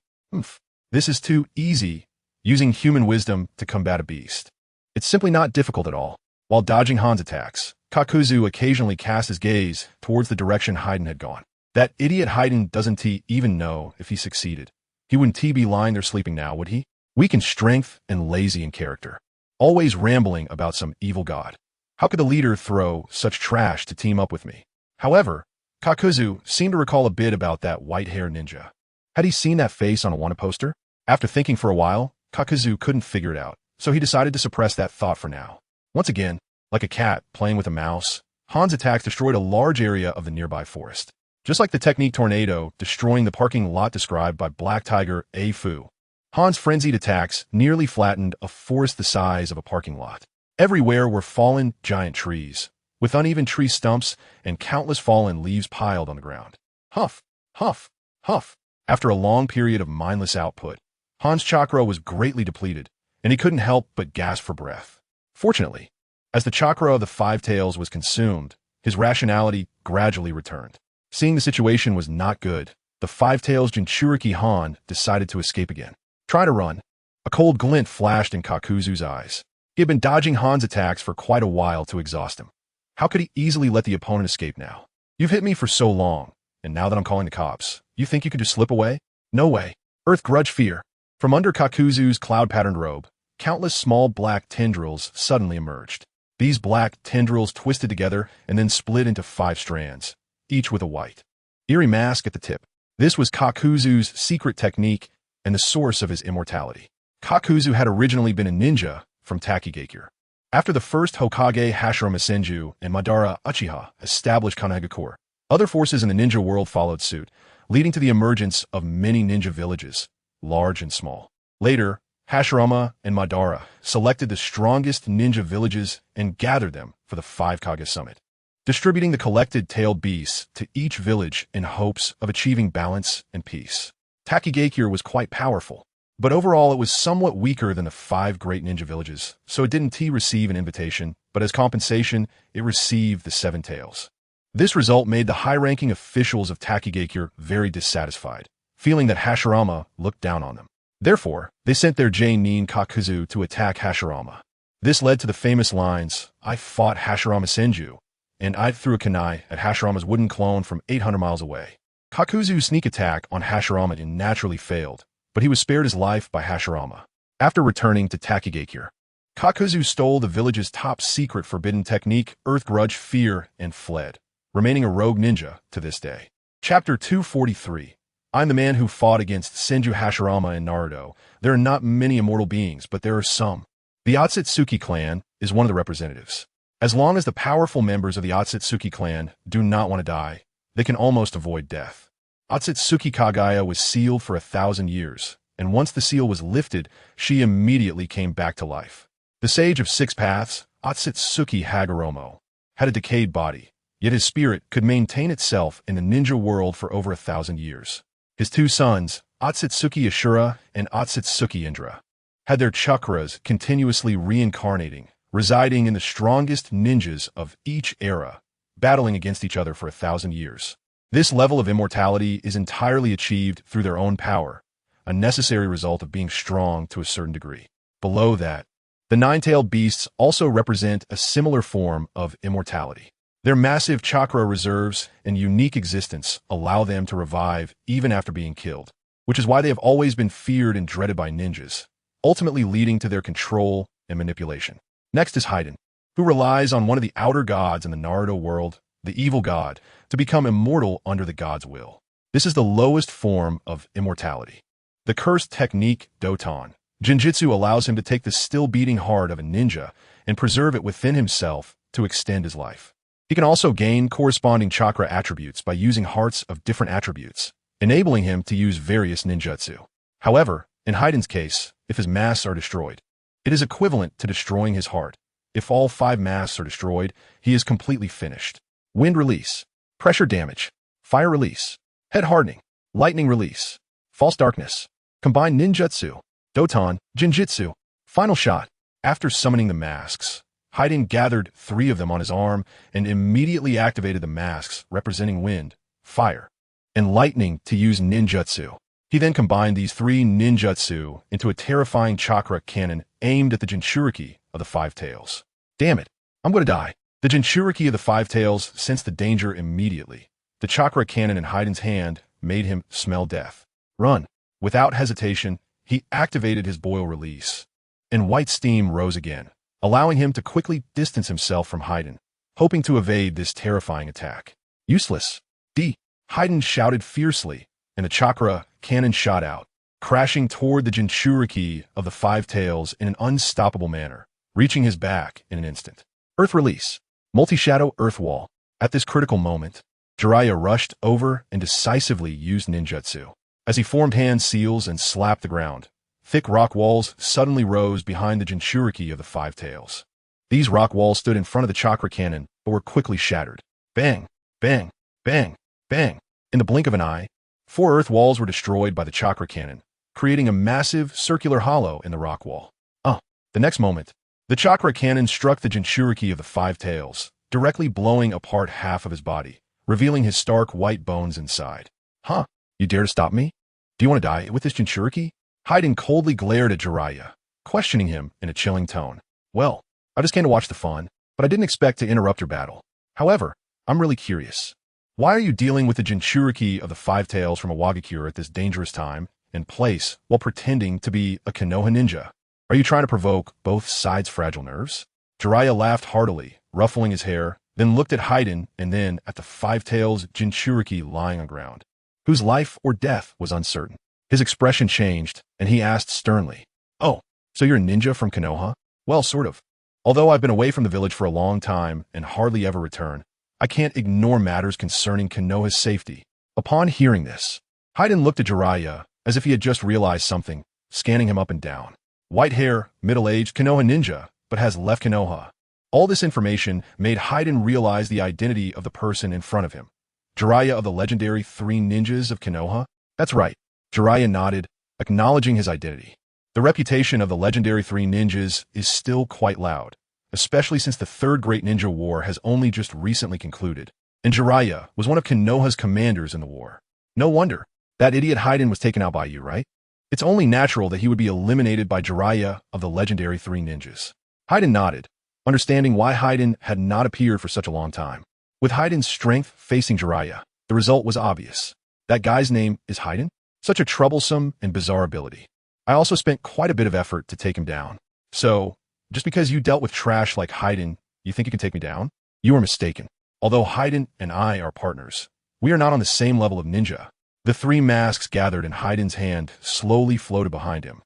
This is too easy, using human wisdom to combat a beast. It's simply not difficult at all. While dodging Han's attacks, Kakuzu occasionally cast his gaze towards the direction Haiden had gone. That idiot Haiden doesn't even know if he succeeded. He wouldn't be lying there sleeping now, would he? Weak in strength and lazy in character. Always rambling about some evil god. How could the leader throw such trash to team up with me? However, Kakuzu seemed to recall a bit about that white-haired ninja. Had he seen that face on a wanted poster? After thinking for a while, Kakuzu couldn't figure it out, so he decided to suppress that thought for now. Once again, like a cat playing with a mouse, Han's attacks destroyed a large area of the nearby forest. Just like the technique tornado destroying the parking lot described by Black Tiger A. Fu, Han's frenzied attacks nearly flattened a forest the size of a parking lot. Everywhere were fallen giant trees, with uneven tree stumps and countless fallen leaves piled on the ground. Huff, huff, huff. After a long period of mindless output, Han's chakra was greatly depleted, and he couldn't help but gasp for breath. Fortunately, as the chakra of the five tails was consumed, his rationality gradually returned. Seeing the situation was not good, the five tails Jinchuriki Han decided to escape again. Try to run. A cold glint flashed in Kakuzu's eyes. He had been dodging Han's attacks for quite a while to exhaust him. How could he easily let the opponent escape now? You've hit me for so long, and now that I'm calling the cops, you think you could just slip away? No way. Earth grudge fear. From under Kakuzu's cloud-patterned robe, countless small black tendrils suddenly emerged. These black tendrils twisted together and then split into 5 strands, each with a white, eerie mask at the tip. This was Kakuzu's secret technique and the source of his immortality. Kakuzu had originally been a ninja from Takigakure. After the first Hokage Hashirama Senju and Madara Uchiha established Kanagakur, other forces in the ninja world followed suit, leading to the emergence of many ninja villages, large and small. Later, Hashirama and Madara selected the strongest ninja villages and gathered them for the 5 Kage Summit, distributing the collected tailed beasts to each village in hopes of achieving balance and peace. Takigakure was quite powerful, but overall it was somewhat weaker than the 5 great ninja villages, so it didn't receive an invitation, but as compensation, it received the 7 tails. This result made the high-ranking officials of Takigakure very dissatisfied, feeling that Hashirama looked down on them. Therefore, they sent their Nin Kakuzu to attack Hashirama. This led to the famous lines, "I fought Hashirama Senju," and "I threw a kunai at Hashirama's wooden clone from 800 miles away." Kakuzu's sneak attack on Hashirama naturally failed, but he was spared his life by Hashirama. After returning to Takigakure, Kakuzu stole the village's top secret forbidden technique, Earth Grudge Fear, and fled, remaining a rogue ninja to this day. Chapter 243. I'm the man who fought against Senju Hashirama in Naruto. There are not many immortal beings, but there are some. The Otsutsuki clan is one of the representatives. As long as the powerful members of the Otsutsuki clan do not want to die, they can almost avoid death. Otsutsuki Kagaya was sealed for 1,000 years, and once the seal was lifted, she immediately came back to life. The Sage of 6 Paths, Otsutsuki Hagoromo, had a decayed body, yet his spirit could maintain itself in the ninja world for over 1,000 years. His 2 sons, Otsutsuki Ashura and Otsutsuki Indra, had their chakras continuously reincarnating, residing in the strongest ninjas of each era, battling against each other for 1,000 years. This level of immortality is entirely achieved through their own power, a necessary result of being strong to a certain degree. Below that, the 9-tailed beasts also represent a similar form of immortality. Their massive chakra reserves and unique existence allow them to revive even after being killed, which is why they have always been feared and dreaded by ninjas, ultimately leading to their control and manipulation. Next is Haiden, who relies on one of the outer gods in the Naruto world, the evil god, to become immortal under the god's will. This is the lowest form of immortality. The cursed technique, Doton, Jinjitsu allows him to take the still-beating heart of a ninja and preserve it within himself to extend his life. He can also gain corresponding chakra attributes by using hearts of different attributes, enabling him to use various ninjutsu. However, in Haiden's case, if his masks are destroyed, it is equivalent to destroying his heart. If all 5 masks are destroyed, he is completely finished. Wind release, pressure damage, fire release, head hardening, lightning release, false darkness, combined ninjutsu, Doton, Jinjitsu, final shot. After summoning the masks, Haiden gathered 3 of them on his arm and immediately activated the masks representing wind, fire, and lightning to use ninjutsu. He then combined these 3 ninjutsu into a terrifying chakra cannon aimed at the Jinchuriki of the 5 tails. Damn it, I'm gonna die. The Jinchuriki of the 5 tails sensed the danger immediately. The chakra cannon in Haiden's hand made him smell death. Run. Without hesitation, he activated his boil release, and white steam rose again, allowing him to quickly distance himself from Haiden, hoping to evade this terrifying attack. Useless. Haiden shouted fiercely, and the chakra cannon shot out, crashing toward the Jinchuriki of the 5 tails in an unstoppable manner, reaching his back in an instant. Earth release. Multi-shadow earth wall. At this critical moment, Jiraiya rushed over and decisively used ninjutsu. As he formed hand seals and slapped the ground, thick rock walls suddenly rose behind the Jinchuriki of the 5 tails. These rock walls stood in front of the chakra cannon, but were quickly shattered. Bang, bang, bang, bang. In the blink of an eye, 4 earth walls were destroyed by the chakra cannon, creating a massive circular hollow in the rock wall. The next moment, the chakra cannon struck the Jinchuriki of the 5 tails, directly blowing apart half of his body, revealing his stark white bones inside. Huh? You dare to stop me? Do you want to die with this Jinchuriki? Haiden coldly glared at Jiraiya, questioning him in a chilling tone. Well, I just came to watch the fun, but I didn't expect to interrupt your battle. However, I'm really curious. Why are you dealing with the Jinchuriki of the 5 tails from Awagakure at this dangerous time and place while pretending to be a Konoha ninja? Are you trying to provoke both sides' fragile nerves? Jiraiya laughed heartily, ruffling his hair, then looked at Haiden and then at the 5 tails Jinchuriki lying on ground, whose life or death was uncertain. His expression changed, and he asked sternly, "Oh, so you're a ninja from Konoha?" "Well, sort of. Although I've been away from the village for a long time and hardly ever return, I can't ignore matters concerning Konoha's safety." Upon hearing this, Haiden looked at Jiraiya as if he had just realized something, scanning him up and down. White hair, middle-aged Konoha ninja, but has left Konoha. All this information made Haiden realize the identity of the person in front of him. Jiraiya of the legendary 3 ninjas of Konoha? That's right. Jiraiya nodded, acknowledging his identity. The reputation of the legendary 3 ninjas is still quite loud, especially since the 3rd Great Ninja War has only just recently concluded, and Jiraiya was one of Konoha's commanders in the war. No wonder. That idiot Haiden was taken out by you, right? It's only natural that he would be eliminated by Jiraiya of the legendary 3 ninjas. Haiden nodded, understanding why Haiden had not appeared for such a long time. With Haiden's strength facing Jiraiya, the result was obvious. That guy's name is Haiden? Such a troublesome and bizarre ability. I also spent quite a bit of effort to take him down. So, just because you dealt with trash like Haiden, you think you can take me down? You are mistaken. Although Haiden and I are partners, we are not on the same level of ninja. The 3 masks gathered in Haiden's hand slowly floated behind him,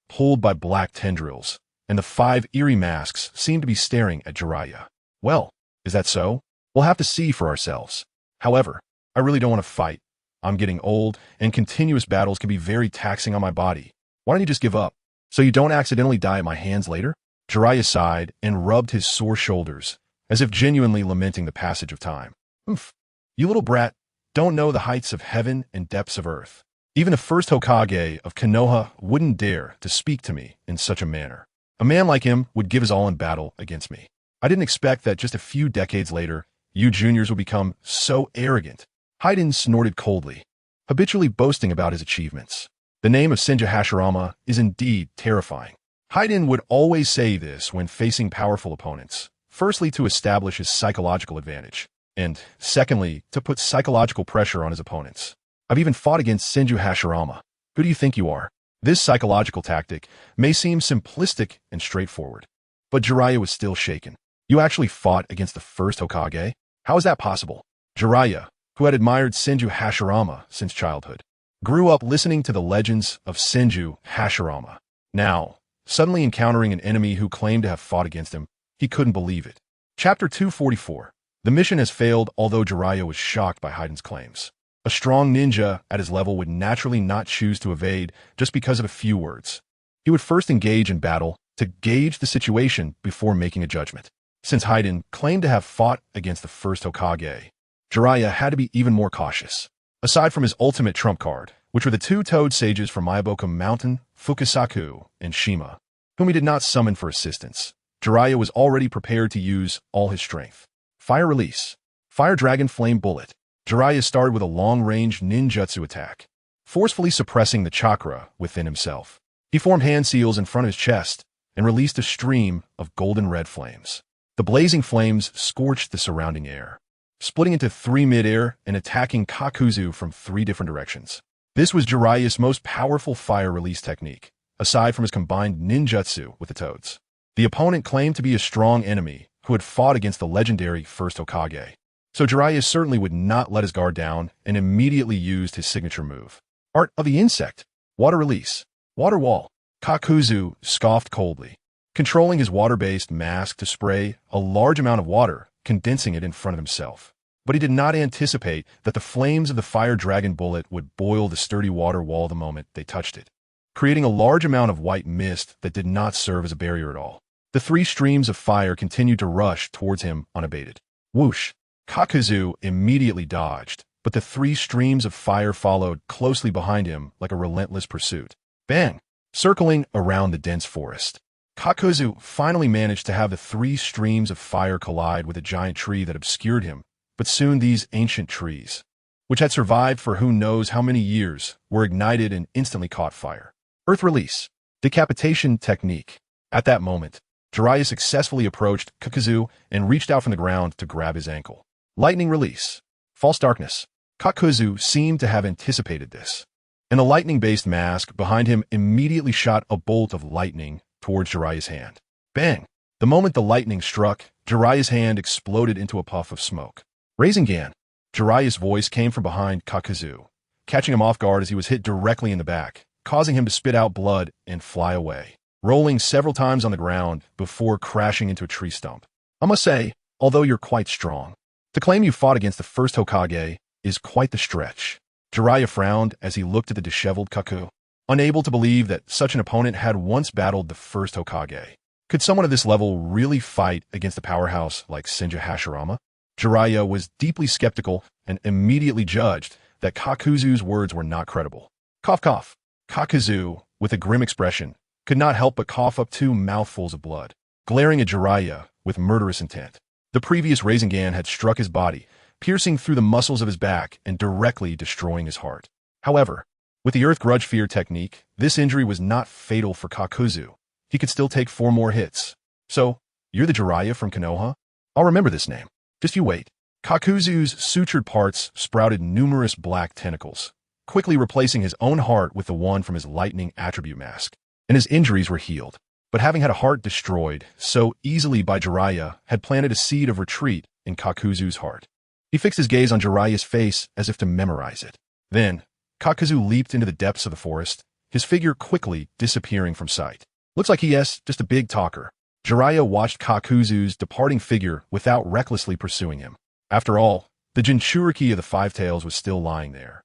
pulled by black tendrils, and the 5 eerie masks seemed to be staring at Jiraiya. Well, is that so? We'll have to see for ourselves. However, I really don't want to fight. I'm getting old, and continuous battles can be very taxing on my body. Why don't you just give up, so you don't accidentally die at my hands later? Jiraiya sighed and rubbed his sore shoulders, as if genuinely lamenting the passage of time. Oof. You little brat don't know the heights of heaven and depths of earth. Even the 1st Hokage of Konoha wouldn't dare to speak to me in such a manner. A man like him would give his all in battle against me. I didn't expect that just a few decades later, you juniors would become so arrogant. Haiden snorted coldly, habitually boasting about his achievements. The name of Senju Hashirama is indeed terrifying. Haiden would always say this when facing powerful opponents, firstly to establish his psychological advantage, and secondly to put psychological pressure on his opponents. I've even fought against Senju Hashirama. Who do you think you are? This psychological tactic may seem simplistic and straightforward, but Jiraiya was still shaken. You actually fought against the 1st Hokage? How is that possible? Jiraiya, who had admired Senju Hashirama since childhood, grew up listening to the legends of Senju Hashirama. Now, suddenly encountering an enemy who claimed to have fought against him, he couldn't believe it. Chapter 244. The mission has failed, although Jiraiya was shocked by Haiden's claims. A strong ninja at his level would naturally not choose to evade just because of a few words. He would first engage in battle to gauge the situation before making a judgment. Since Haiden claimed to have fought against the 1st Hokage, Jiraiya had to be even more cautious. Aside from his ultimate trump card, which were the 2 toad sages from Myaboku Mountain, Fukasaku, and Shima, whom he did not summon for assistance, Jiraiya was already prepared to use all his strength. Fire Release. Fire Dragon Flame Bullet. Jiraiya started with a long-range ninjutsu attack, forcefully suppressing the chakra within himself. He formed hand seals in front of his chest and released a stream of golden-red flames. The blazing flames scorched the surrounding air, splitting into 3 mid-air and attacking Kakuzu from 3 different directions. This was Jiraiya's most powerful fire release technique, aside from his combined ninjutsu with the toads. The opponent claimed to be a strong enemy who had fought against the legendary 1st Hokage. So Jiraiya certainly would not let his guard down and immediately used his signature move. Art of the Insect. Water Release. Water Wall. Kakuzu scoffed coldly, controlling his water-based mask to spray a large amount of water, condensing it in front of himself. But he did not anticipate that the flames of the fire dragon bullet would boil the sturdy water wall the moment they touched it, creating a large amount of white mist that did not serve as a barrier at all. The three streams of fire continued to rush towards him unabated. Whoosh! Kakuzu immediately dodged, but the three streams of fire followed closely behind him like a relentless pursuit. Bang! Circling around the dense forest, Kakuzu finally managed to have the three streams of fire collide with a giant tree that obscured him, but soon these ancient trees, which had survived for who knows how many years, were ignited and instantly caught fire. Earth release. Decapitation technique. At that moment, Jiraiya successfully approached Kakuzu and reached out from the ground to grab his ankle. Lightning release. False darkness. Kakuzu seemed to have anticipated this, and the lightning-based mask behind him immediately shot a bolt of lightning towards Jiraiya's hand. Bang! The moment the lightning struck, Jiraiya's hand exploded into a puff of smoke. Bozongyan. Jiraiya's voice came from behind Kakuzu, catching him off guard as he was hit directly in the back, causing him to spit out blood and fly away, rolling several times on the ground before crashing into a tree stump. I must say, although you're quite strong, to claim you fought against the first Hokage is quite the stretch. Jiraiya frowned as he looked at the disheveled Kaku, unable to believe that such an opponent had once battled the first Hokage. Could someone of this level really fight against a powerhouse like Senju Hashirama? Jiraiya was deeply skeptical and immediately judged that Kakuzu's words were not credible. Cough cough. Kakuzu, with a grim expression, could not help but cough up 2 mouthfuls of blood, glaring at Jiraiya with murderous intent. The previous Bozongyan had struck his body, piercing through the muscles of his back and directly destroying his heart. However, with the Earth Grudge Fear technique, this injury was not fatal for Kakuzu. He could still take 4 more hits. So, you're the Jiraiya from Konoha? I'll remember this name. Just you wait. Kakuzu's sutured parts sprouted numerous black tentacles, quickly replacing his own heart with the one from his lightning attribute mask, and his injuries were healed. But having had a heart destroyed so easily by Jiraiya had planted a seed of retreat in Kakuzu's heart. He fixed his gaze on Jiraiya's face as if to memorize it. Then, Kakuzu leaped into the depths of the forest, his figure quickly disappearing from sight. Looks like he is just a big talker. Jiraiya watched Kakuzu's departing figure without recklessly pursuing him. After all, the Jinchuriki of the Five Tails was still lying there,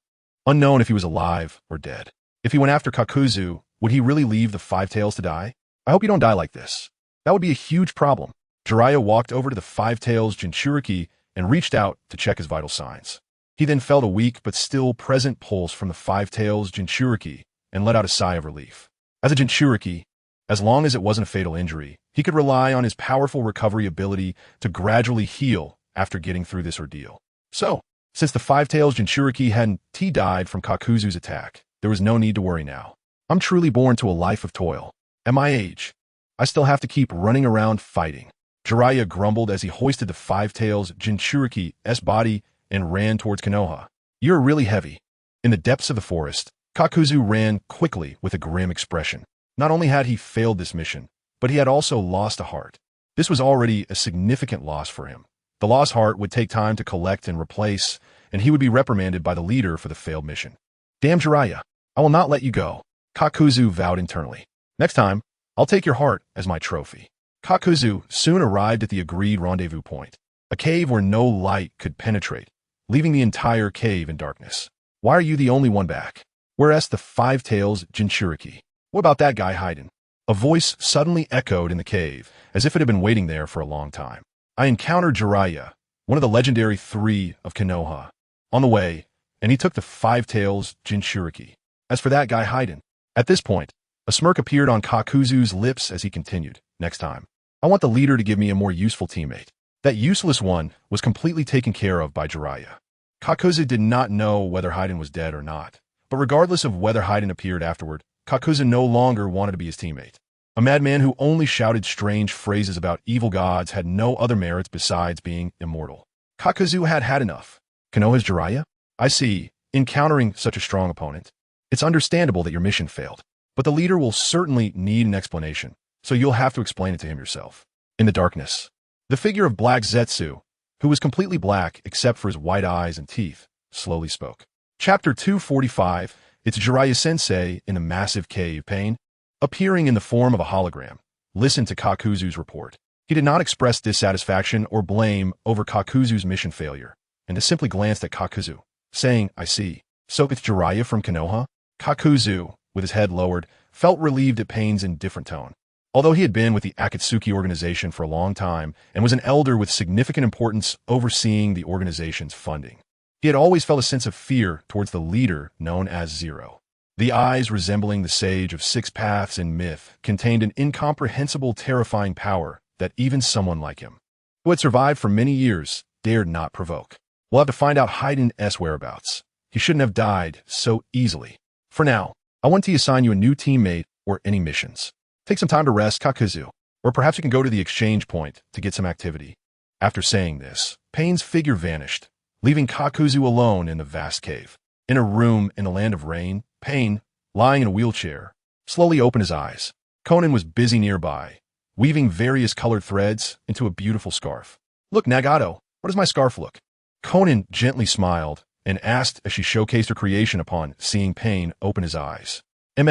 unknown if he was alive or dead. If he went after Kakuzu, would he really leave the Five Tails to die? I hope you don't die like this. That would be a huge problem. Jiraiya walked over to the Five Tails Jinchuriki and reached out to check his vital signs. He then felt a weak but still present pulse from the Five Tails Jinchuriki and let out a sigh of relief. As a Jinchuriki, as long as it wasn't a fatal injury, he could rely on his powerful recovery ability to gradually heal after getting through this ordeal. So, since the Five Tails Jinchuriki hadn't died from Kakuzu's attack, there was no need to worry now. I'm truly born to a life of toil. At my age, I still have to keep running around fighting. Jiraiya grumbled as he hoisted the Five Tails Jinchuriki's body and ran towards Konoha. You're really heavy. In the depths of the forest, Kakuzu ran quickly with a grim expression. Not only had he failed this mission, but he had also lost a heart. This was already a significant loss for him. The lost heart would take time to collect and replace, and he would be reprimanded by the leader for the failed mission. Damn Jiraiya, I will not let you go, Kakuzu vowed internally. Next time, I'll take your heart as my trophy. Kakuzu soon arrived at the agreed rendezvous point, a cave where no light could penetrate, leaving the entire cave in darkness. Why are you the only one back? Whereas the Five Tails Jinchuriki. What about that guy hiding? A voice suddenly echoed in the cave, as if it had been waiting there for a long time. I encountered Jiraiya, one of the legendary 3 of Konoha, on the way, and he took the Five Tails Jinchuriki. As for that guy hiding, at this point, a smirk appeared on Kakuzu's lips as he continued. Next time, I want the leader to give me a more useful teammate. That useless one was completely taken care of by Jiraiya. Kakuzu did not know whether Haiden was dead or not, but regardless of whether Haiden appeared afterward, Kakuzu no longer wanted to be his teammate. A madman who only shouted strange phrases about evil gods had no other merits besides being immortal. Kakuzu had had enough. Konoha's Jiraiya? I see. Encountering such a strong opponent, it's understandable that your mission failed, but the leader will certainly need an explanation, so you'll have to explain it to him yourself. In the darkness, the figure of Black Zetsu, who was completely black except for his white eyes and teeth, slowly spoke. Chapter 245, it's Jiraiya-sensei in a massive cave pain, appearing in the form of a hologram. Listen to Kakuzu's report. He did not express dissatisfaction or blame over Kakuzu's mission failure, and simply glanced at Kakuzu, saying, I see. So it's Jiraiya from Konoha? Kakuzu, with his head lowered, felt relieved at Pain's indifferent tone. Although he had been with the Akatsuki organization for a long time and was an elder with significant importance overseeing the organization's funding, he had always felt a sense of fear towards the leader known as Zero. The eyes, resembling the sage of six paths in myth, contained an incomprehensible, terrifying power that even someone like him, who had survived for many years, dared not provoke. We'll have to find out Hayden's whereabouts. He shouldn't have died so easily. For now, I want to assign you a new teammate or any missions. Take some time to rest, Kakuzu, or perhaps you can go to the exchange point to get some activity. After saying this, Pain's figure vanished, leaving Kakuzu alone in the vast cave. In a room in the land of rain, Pain, lying in a wheelchair, slowly opened his eyes. Conan was busy nearby, weaving various colored threads into a beautiful scarf. Look, Nagato, what does my scarf look? Conan gently smiled and asked as she showcased her creation upon seeing Pain open his eyes. It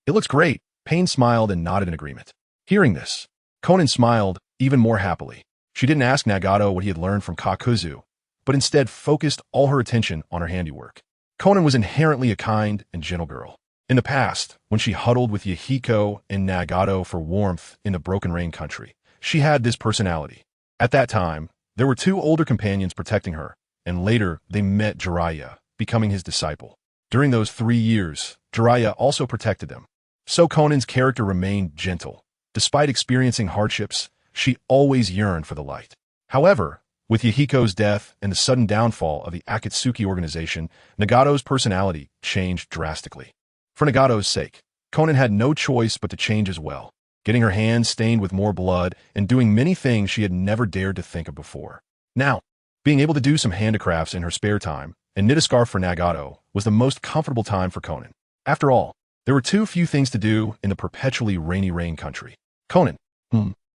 looks great. Pain smiled and nodded in agreement. Hearing this, Conan smiled even more happily. She didn't ask Nagato what he had learned from Kakuzu, but instead focused all her attention on her handiwork. Conan was inherently a kind and gentle girl. In the past, when she huddled with Yahiko and Nagato for warmth in the Broken Rain country, she had this personality. At that time, there were two older companions protecting her, and later they met Jiraiya, becoming his disciple. During those 3 years, Jiraiya also protected them. So Conan's character remained gentle. Despite experiencing hardships, she always yearned for the light. However, with Yahiko's death and the sudden downfall of the Akatsuki organization, Nagato's personality changed drastically. For Nagato's sake, Conan had no choice but to change as well, getting her hands stained with more blood and doing many things she had never dared to think of before. Now, being able to do some handicrafts in her spare time and knit a scarf for Nagato was the most comfortable time for Conan. After all, there were too few things to do in the perpetually rainy rain country. Conan,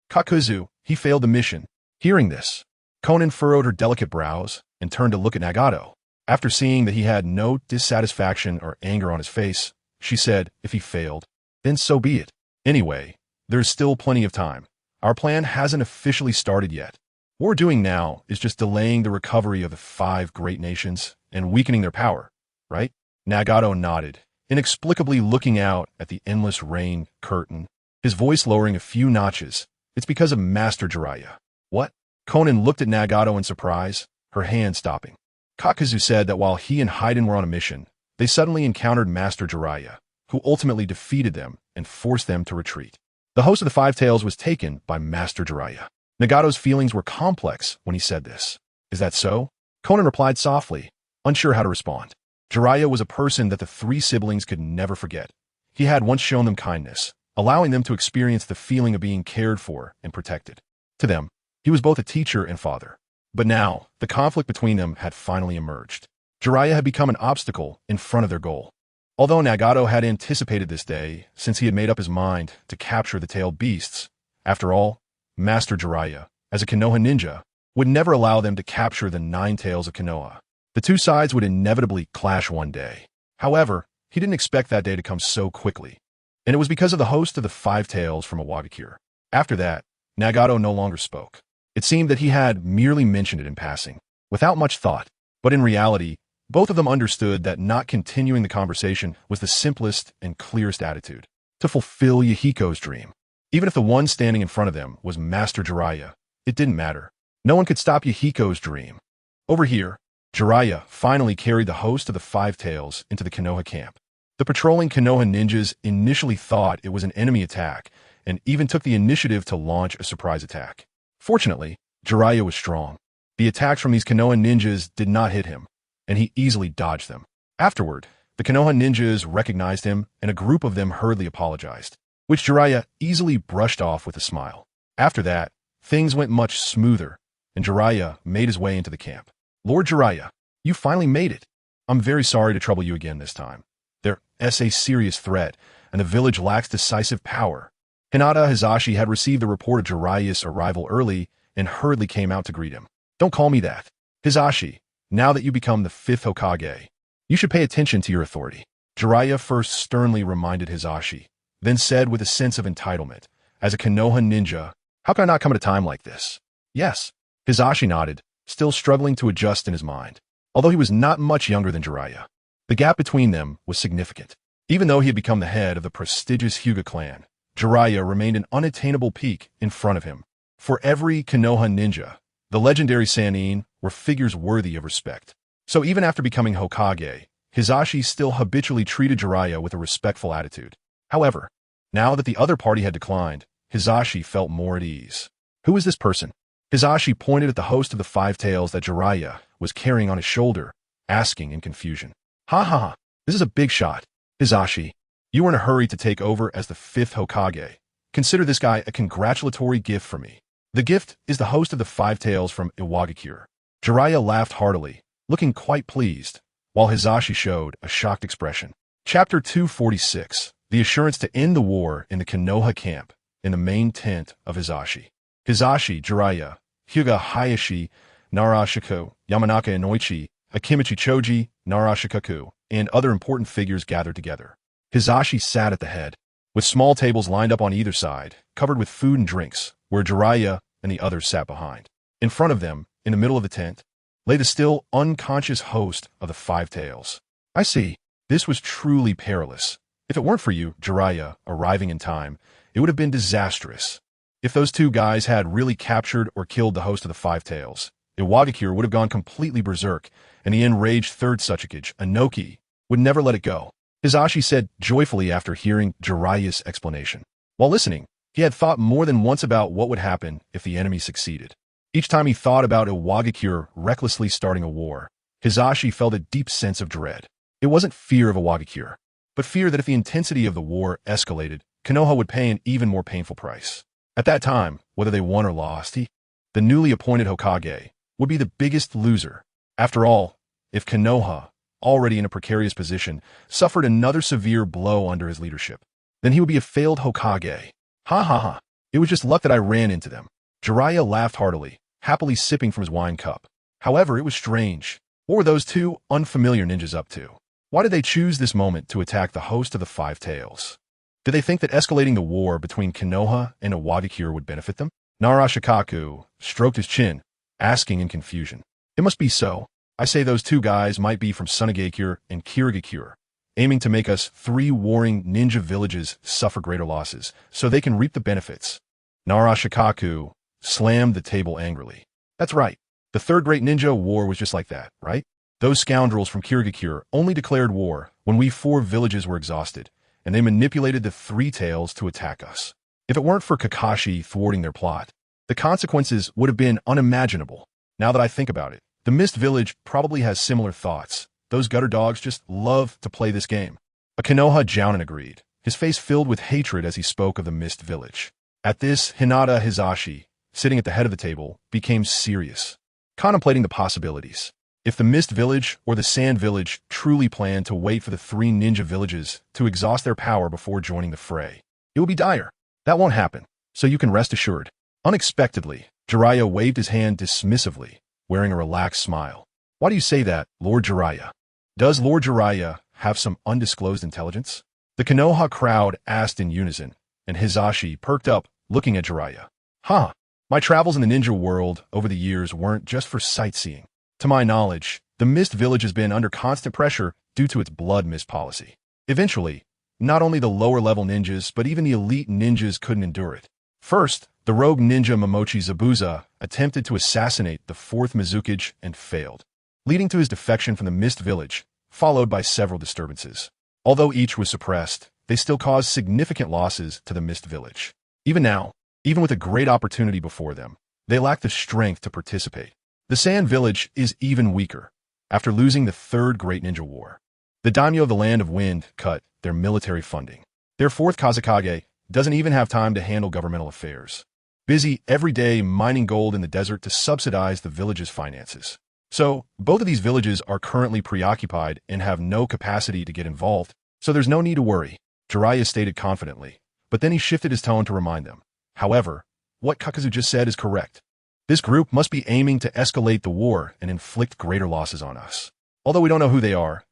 Kakuzu, he failed the mission. Hearing this, Conan furrowed her delicate brows and turned to look at Nagato. After seeing that he had no dissatisfaction or anger on his face, she said, if he failed, then so be it. Anyway, there's still plenty of time. Our plan hasn't officially started yet. What we're doing now is just delaying the recovery of the 5 great nations and weakening their power, right? Nagato nodded, inexplicably looking out at the endless rain curtain, his voice lowering a few notches. It's because of Master Jiraiya. What? Conan looked at Nagato in surprise, her hand stopping. Kakuzu said that while he and Hayden were on a mission, they suddenly encountered Master Jiraiya, who ultimately defeated them and forced them to retreat. The host of the 5 Tails was taken by Master Jiraiya. Nagato's feelings were complex when he said this. Is that so? Conan replied softly, unsure how to respond. Jiraiya was a person that the 3 siblings could never forget. He had once shown them kindness, allowing them to experience the feeling of being cared for and protected. To them, he was both a teacher and father. But now, the conflict between them had finally emerged. Jiraiya had become an obstacle in front of their goal. Although Nagato had anticipated this day, since he had made up his mind to capture the tailed beasts, after all, Master Jiraiya, as a Konoha ninja, would never allow them to capture the 9 tails of Konoha. The 2 sides would inevitably clash one day. However, he didn't expect that day to come so quickly. And it was because of the host of the 5 Tails from Iwagakure. After that, Nagato no longer spoke. It seemed that he had merely mentioned it in passing, without much thought. But in reality, both of them understood that not continuing the conversation was the simplest and clearest attitude. To fulfill Yahiko's dream. Even if the one standing in front of them was Master Jiraiya, it didn't matter. No one could stop Yahiko's dream. Over here, Jiraiya finally carried the host of the 5 Tails into the Konoha camp. The patrolling Konoha ninjas initially thought it was an enemy attack and even took the initiative to launch a surprise attack. Fortunately, Jiraiya was strong. The attacks from these Konoha ninjas did not hit him, and he easily dodged them. Afterward, the Konoha ninjas recognized him, and a group of them hurriedly apologized, which Jiraiya easily brushed off with a smile. After that, things went much smoother, and Jiraiya made his way into the camp. Lord Jiraiya, you finally made it. I'm very sorry to trouble you again this time. There's a serious threat, and the village lacks decisive power. Hinata Hizashi had received the report of Jiraiya's arrival early and hurriedly came out to greet him. Don't call me that. Hizashi, now that you become the 5th Hokage, you should pay attention to your authority. Jiraiya first sternly reminded Hizashi, then said with a sense of entitlement, as a Konoha ninja, how can I not come at a time like this? Yes. Hizashi nodded, still struggling to adjust in his mind. Although he was not much younger than Jiraiya, the gap between them was significant. Even though he had become the head of the prestigious Hyuga clan, Jiraiya remained an unattainable peak in front of him. For every Konoha ninja, the legendary Sannin were figures worthy of respect. So even after becoming Hokage, Hisashi still habitually treated Jiraiya with a respectful attitude. However, now that the other party had declined, Hisashi felt more at ease. Who is this person? Hisashi pointed at the host of the Five Tails that Jiraiya was carrying on his shoulder, asking in confusion. Ha ha ha, this is a big shot. Hisashi, you were in a hurry to take over as the fifth Hokage. Consider this guy a congratulatory gift for me. The gift is the host of the Five Tails from Iwagakure. Jiraiya laughed heartily, looking quite pleased, while Hisashi showed a shocked expression. Chapter 246, The Assurance to End the War in the Konoha Camp, in the main tent of Hisashi. Hisashi, Jiraiya, Hyuga Hayashi, Narashikaku, Yamanaka Inoichi, Akimichi Choji, Narashikaku, and other important figures gathered together. Hisashi sat at the head, with small tables lined up on either side, covered with food and drinks, where Jiraiya and the others sat behind. In front of them, in the middle of the tent, lay the still unconscious host of the Five Tails. I see. This was truly perilous. If it weren't for you, Jiraiya, arriving in time, it would have been disastrous. If those two guys had really captured or killed the host of the Five Tails, Iwagakure would have gone completely berserk, and the enraged third Tsuchikage, Inoki, would never let it go. Hisashi said joyfully after hearing Jiraiya's explanation. While listening, he had thought more than once about what would happen if the enemy succeeded. Each time he thought about Iwagakure recklessly starting a war, Hisashi felt a deep sense of dread. It wasn't fear of Iwagakure, but fear that if the intensity of the war escalated, Konoha would pay an even more painful price. At that time, whether they won or lost, he, the newly appointed Hokage, would be the biggest loser. After all, if Konoha, already in a precarious position, suffered another severe blow under his leadership, then he would be a failed Hokage. Ha ha ha, it was just luck that I ran into them. Jiraiya laughed heartily, happily sipping from his wine cup. However, it was strange. What were those two unfamiliar ninjas up to? Why did they choose this moment to attack the host of the Five Tails? Did they think that escalating the war between Konoha and Iwagakure would benefit them? Narashikaku stroked his chin, asking in confusion. It must be so. I say those two guys might be from Sunagakure and Kirigakure, aiming to make us three warring ninja villages suffer greater losses, so they can reap the benefits. Narashikaku slammed the table angrily. That's right. The Third Great Ninja War was just like that, right? Those scoundrels from Kirigakure only declared war when we four villages were exhausted, and they manipulated the Three Tails to attack us. If it weren't for Kakashi thwarting their plot, the consequences would have been unimaginable. Now that I think about it, the Mist Village probably has similar thoughts. Those gutter dogs just love to play this game. A Konoha Jounin agreed, his face filled with hatred as he spoke of the Mist Village. At this, Hinata Hisashi, sitting at the head of the table, became serious, contemplating the possibilities. If the Mist Village or the Sand Village truly planned to wait for the three ninja villages to exhaust their power before joining the fray, it will be dire. That won't happen, so you can rest assured. Unexpectedly, Jiraiya waved his hand dismissively, wearing a relaxed smile. Why do you say that, Lord Jiraiya? Does Lord Jiraiya have some undisclosed intelligence? The Konoha crowd asked in unison, and Hisashi perked up, looking at Jiraiya. Huh, my travels in the ninja world over the years weren't just for sightseeing. To my knowledge, the Mist Village has been under constant pressure due to its blood mist policy. Eventually, not only the lower-level ninjas, but even the elite ninjas couldn't endure it. First, the rogue ninja Momochi Zabuza attempted to assassinate the fourth Mizukage and failed, leading to his defection from the Mist Village, followed by several disturbances. Although each was suppressed, they still caused significant losses to the Mist Village. Even now, even with a great opportunity before them, they lack the strength to participate. The Sand Village is even weaker, after losing the Third Great Ninja War. The daimyo of the Land of Wind cut their military funding. Their fourth Kazekage doesn't even have time to handle governmental affairs, busy every day mining gold in the desert to subsidize the village's finances. So, both of these villages are currently preoccupied and have no capacity to get involved, so there's no need to worry, Jiraiya stated confidently, but then he shifted his tone to remind them. However, what Kakazu just said is correct. This group must be aiming to escalate the war and inflict greater losses on us. Although we don't know who they are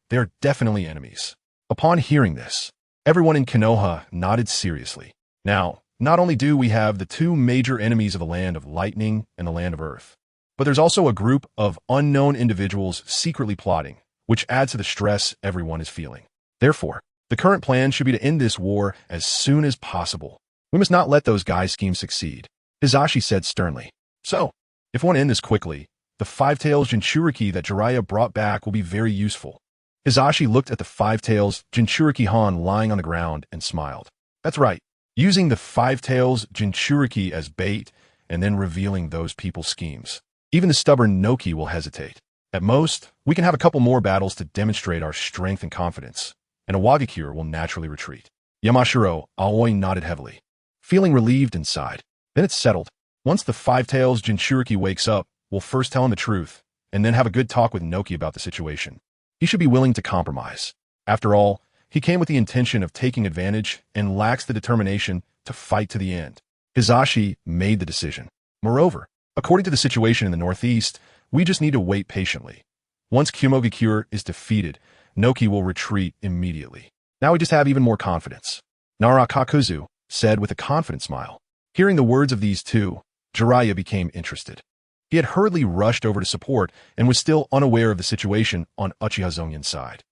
definitely enemies. Upon hearing this, everyone in Konoha nodded seriously. Now, not only do we have the two major enemies of the Land of Lightning and the Land of Earth, but there's also a group of unknown individuals secretly plotting, which adds to the stress everyone is feeling. Therefore, the current plan should be to end this war as soon as possible. We must not let those guys' schemes succeed, Hizashi said sternly. So, if we want to end this quickly, the five-tails Jinchuriki that Jiraiya brought back will be very useful. Hizashi looked at the five-tails Jinchuriki Han lying on the ground and smiled. That's right, using the five-tails Jinchuriki as bait and then revealing those people's schemes. Even the stubborn Noki will hesitate. At most, we can have a couple more battles to demonstrate our strength and confidence, and Iwagakure will naturally retreat. Yamashiro Aoi nodded heavily, feeling relieved inside. Then it's settled. Once the five-tails Jinchuriki wakes up, we'll first tell him the truth, and then have a good talk with Noki about the situation. He should be willing to compromise. After all, he came with the intention of taking advantage and lacks the determination to fight to the end. Hizashi made the decision. Moreover, according to the situation in the northeast, we just need to wait patiently. Once Kumogakure is defeated, Noki will retreat immediately. Now we just have even more confidence. Narakakuzu said with a confident smile. Hearing the words of these two, Jiraiya became interested. He had hurriedly rushed over to support and was still unaware of the situation on Uchiha Zongyan's side.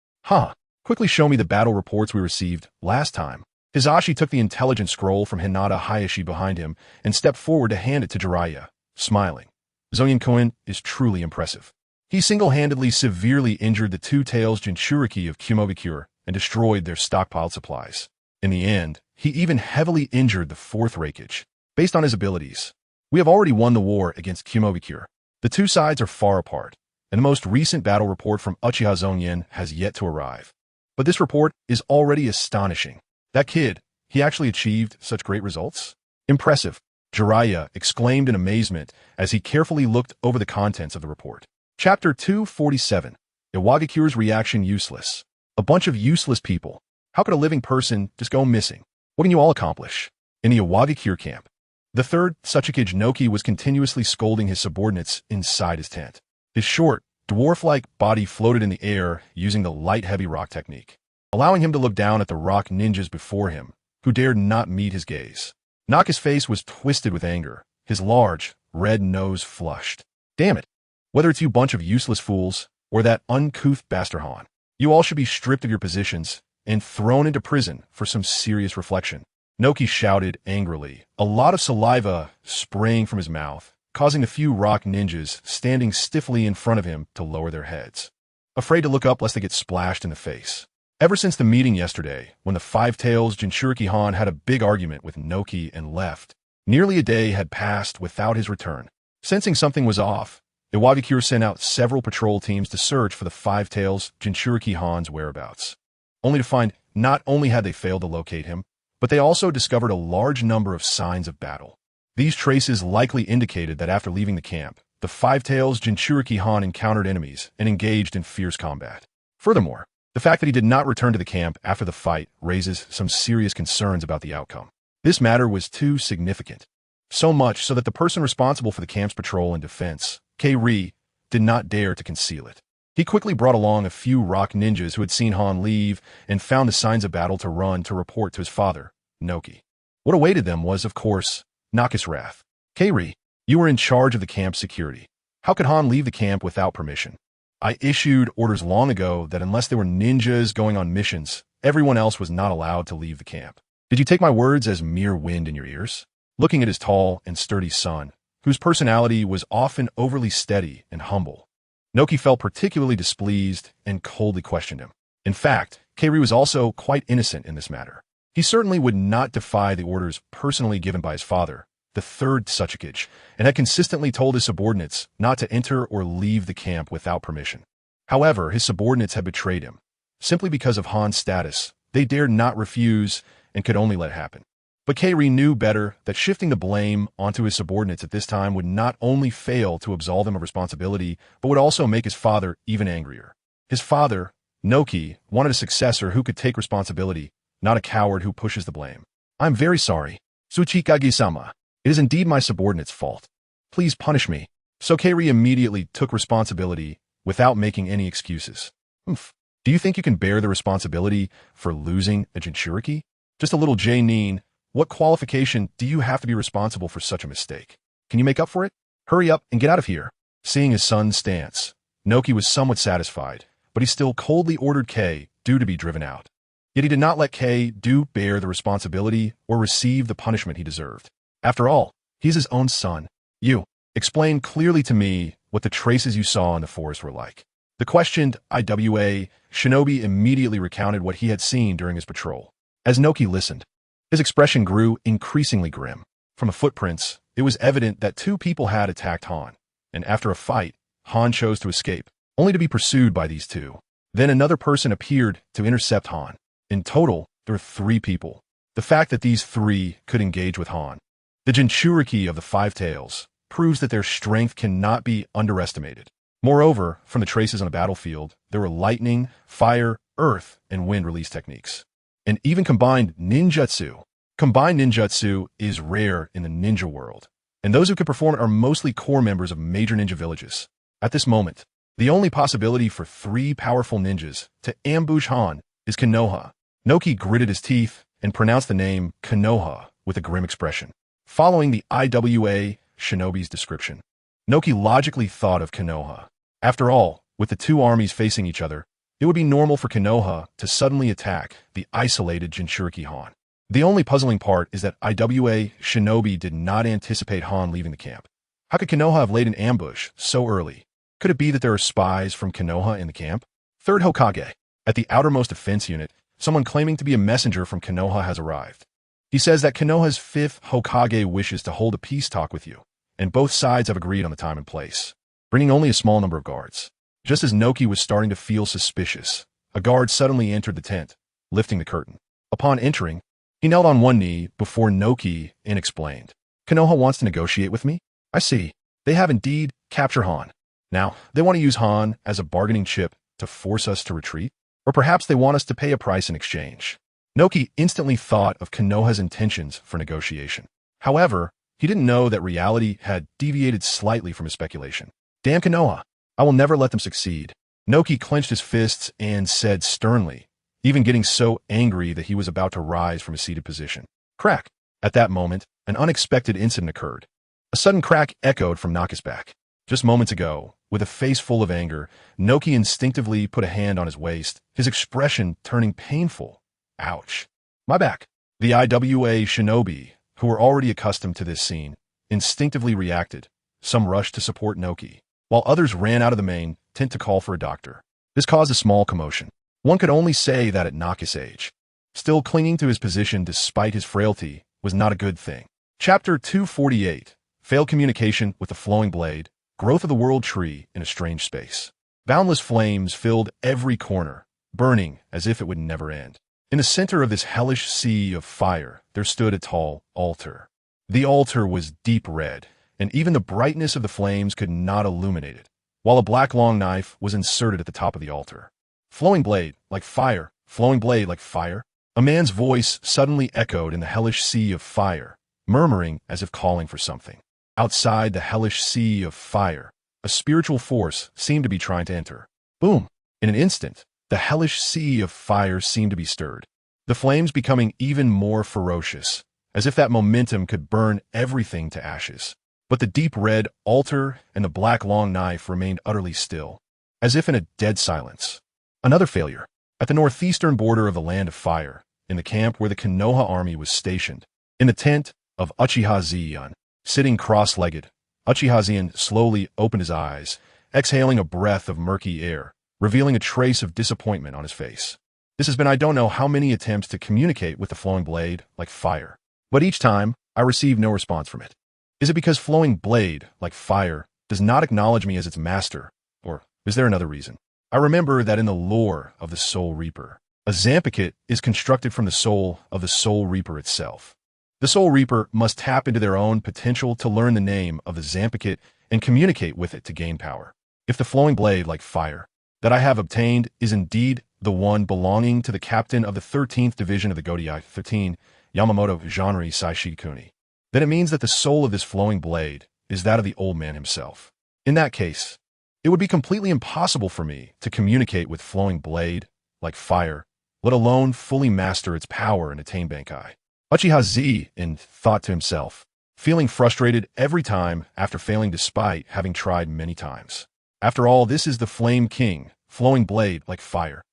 Quickly show me the battle reports we received last time. Hizashi took the intelligence scroll from Hinata Hayashi behind him and stepped forward to hand it to Jiraiya, smiling. Zongyan-kun is truly impressive. He single-handedly severely injured the two-tails Jinchuriki of Kumogakure and destroyed their stockpiled supplies. In the end, he even heavily injured the fourth Reikage. Based on his abilities, we have already won the war against Kumogakure. The two sides are far apart, and the most recent battle report from Uchiha Zongyan has yet to arrive. But this report is already astonishing. That kid, he actually achieved such great results? Impressive, Jiraiya exclaimed in amazement as he carefully looked over the contents of the report. Chapter 247. Iwagakure's reaction useless. A bunch of useless people. How could a living person just go missing? What can you all accomplish? In the Iwagakure camp, the third Tsuchikage Noki was continuously scolding his subordinates inside his tent. His short, dwarf-like body floated in the air using the light-heavy rock technique, allowing him to look down at the rock ninjas before him, who dared not meet his gaze. Naka's face was twisted with anger, his large, red nose flushed. Damn it! Whether it's you bunch of useless fools, or that uncouth bastard Han, you all should be stripped of your positions and thrown into prison for some serious reflection. Noki shouted angrily, a lot of saliva spraying from his mouth, causing the few rock ninjas standing stiffly in front of him to lower their heads, afraid to look up lest they get splashed in the face. Ever since the meeting yesterday, when the five-tails Jinchuriki Han had a big argument with Noki and left, nearly a day had passed without his return. Sensing something was off, Iwagakure sent out several patrol teams to search for the five-tails Jinchuriki Han's whereabouts, only to find not only had they failed to locate him, but they also discovered a large number of signs of battle. These traces likely indicated that after leaving the camp, the five-tails Jinchuriki Han encountered enemies and engaged in fierce combat. Furthermore, the fact that he did not return to the camp after the fight raises some serious concerns about the outcome. This matter was too significant. So much so that the person responsible for the camp's patrol and defense, K-Ri, did not dare to conceal it. He quickly brought along a few rock ninjas who had seen Han leave and found the signs of battle to run to report to his father, Noki. What awaited them was, of course, Naka's wrath. K-Ri, you were in charge of the camp's security. How could Han leave the camp without permission? I issued orders long ago that unless there were ninjas going on missions, everyone else was not allowed to leave the camp. Did you take my words as mere wind in your ears? Looking at his tall and sturdy son, whose personality was often overly steady and humble, Noki felt particularly displeased and coldly questioned him. In fact, K-Ri was also quite innocent in this matter. He certainly would not defy the orders personally given by his father, the third Tsuchikage, and had consistently told his subordinates not to enter or leave the camp without permission. However, his subordinates had betrayed him. Simply because of Han's status, they dared not refuse and could only let it happen. But K-Ri knew better that shifting the blame onto his subordinates at this time would not only fail to absolve him of responsibility, but would also make his father even angrier. His father, Noki, wanted a successor who could take responsibility, not a coward who pushes the blame. I'm very sorry, Tsuchikage-sama. It is indeed my subordinate's fault. Please punish me. So K-Ri immediately took responsibility without making any excuses. Do you think you can bear the responsibility for losing a Jinchuriki? Just a little J-nin. What qualification do you have to be responsible for such a mistake? Can you make up for it? Hurry up and get out of here. Seeing his son's stance, Noki was somewhat satisfied, but he still coldly ordered K due to be driven out. Yet he did not let K-Do bear the responsibility or receive the punishment he deserved. After all, he's his own son. You, explain clearly to me what the traces you saw in the forest were like. The questioned IWA shinobi immediately recounted what he had seen during his patrol. As Noki listened, his expression grew increasingly grim. From the footprints, it was evident that two people had attacked Han, and after a fight, Han chose to escape, only to be pursued by these two. Then another person appeared to intercept Han. In total, there were 3 people. The fact that these 3 could engage with Han, the Jinchuriki of the Five Tails, proves that their strength cannot be underestimated. Moreover, from the traces on the battlefield, there were lightning, fire, earth, and wind release techniques. And even combined ninjutsu. Combined ninjutsu is rare in the ninja world, and those who can perform it are mostly core members of major ninja villages. At this moment, the only possibility for 3 powerful ninjas to ambush Han is Konoha. Noki gritted his teeth and pronounced the name Konoha with a grim expression. Following the IWA shinobi's description, Noki logically thought of Konoha. After all, with the 2 armies facing each other, it would be normal for Konoha to suddenly attack the isolated Jinchuriki Han. The only puzzling part is that IWA shinobi did not anticipate Han leaving the camp. How could Konoha have laid an ambush so early? Could it be that there are spies from Konoha in the camp? Third Hokage. At the outermost defense unit, someone claiming to be a messenger from Konoha has arrived. He says that Konoha's 5th Hokage wishes to hold a peace talk with you, and both sides have agreed on the time and place, bringing only a small number of guards. Just as Noki was starting to feel suspicious, a guard suddenly entered the tent, lifting the curtain. Upon entering, he knelt on one knee before Noki and explained, Konoha wants to negotiate with me? I see. They have indeed captured Han. Now, they want to use Han as a bargaining chip to force us to retreat? Or perhaps they want us to pay a price in exchange. Noki instantly thought of Konoha's intentions for negotiation. However, he didn't know that reality had deviated slightly from his speculation. Damn Konoha, I will never let them succeed. Noki clenched his fists and said sternly, even getting so angry that he was about to rise from his seated position. Crack! At that moment, an unexpected incident occurred. A sudden crack echoed from Naka's back. Just moments ago, with a face full of anger, Noki instinctively put a hand on his waist, his expression turning painful. Ouch. My back. The IWA shinobi, who were already accustomed to this scene, instinctively reacted. Some rushed to support Noki, while others ran out of the main tent to call for a doctor. This caused a small commotion. One could only say that at Naka's age, still clinging to his position despite his frailty was not a good thing. Chapter 248, Failed Communication with the Flowing Blade, Growth of the World Tree in a Strange Space. Boundless flames filled every corner, burning as if it would never end. In the center of this hellish sea of fire, there stood a tall altar. The altar was deep red, and even the brightness of the flames could not illuminate it, while a black long knife was inserted at the top of the altar. Flowing blade, like fire, flowing blade, like fire. A man's voice suddenly echoed in the hellish sea of fire, murmuring as if calling for something. Outside the hellish sea of fire, a spiritual force seemed to be trying to enter. Boom! In an instant, the hellish sea of fire seemed to be stirred, the flames becoming even more ferocious, as if that momentum could burn everything to ashes. But the deep red altar and the black long knife remained utterly still, as if in a dead silence. Another failure. At the northeastern border of the Land of Fire, in the camp where the Konoha army was stationed, in the tent of Uchiha Zongyan, sitting cross-legged, Uchiha Zongyan slowly opened his eyes, exhaling a breath of murky air, revealing a trace of disappointment on his face. This has been I don't know how many attempts to communicate with the flowing blade like fire, but each time I received no response from it. Is it because flowing blade, like fire, does not acknowledge me as its master, or is there another reason? I remember that in the lore of the Soul Reaper, a Zanpakuto is constructed from the soul of the Soul Reaper itself. The Soul Reaper must tap into their own potential to learn the name of the Zanpakuto and communicate with it to gain power. If the flowing blade, like fire, that I have obtained is indeed the one belonging to the captain of the 13th Division of the Godai 13, Yamamoto Genre Saishikuni, then it means that the soul of this flowing blade is that of the old man himself. In that case, it would be completely impossible for me to communicate with flowing blade, like fire, let alone fully master its power and attain Bankai. Uchiha Zongyan thought to himself, feeling frustrated every time after failing despite having tried many times. After all, this is the Flame King, flowing blade like fire.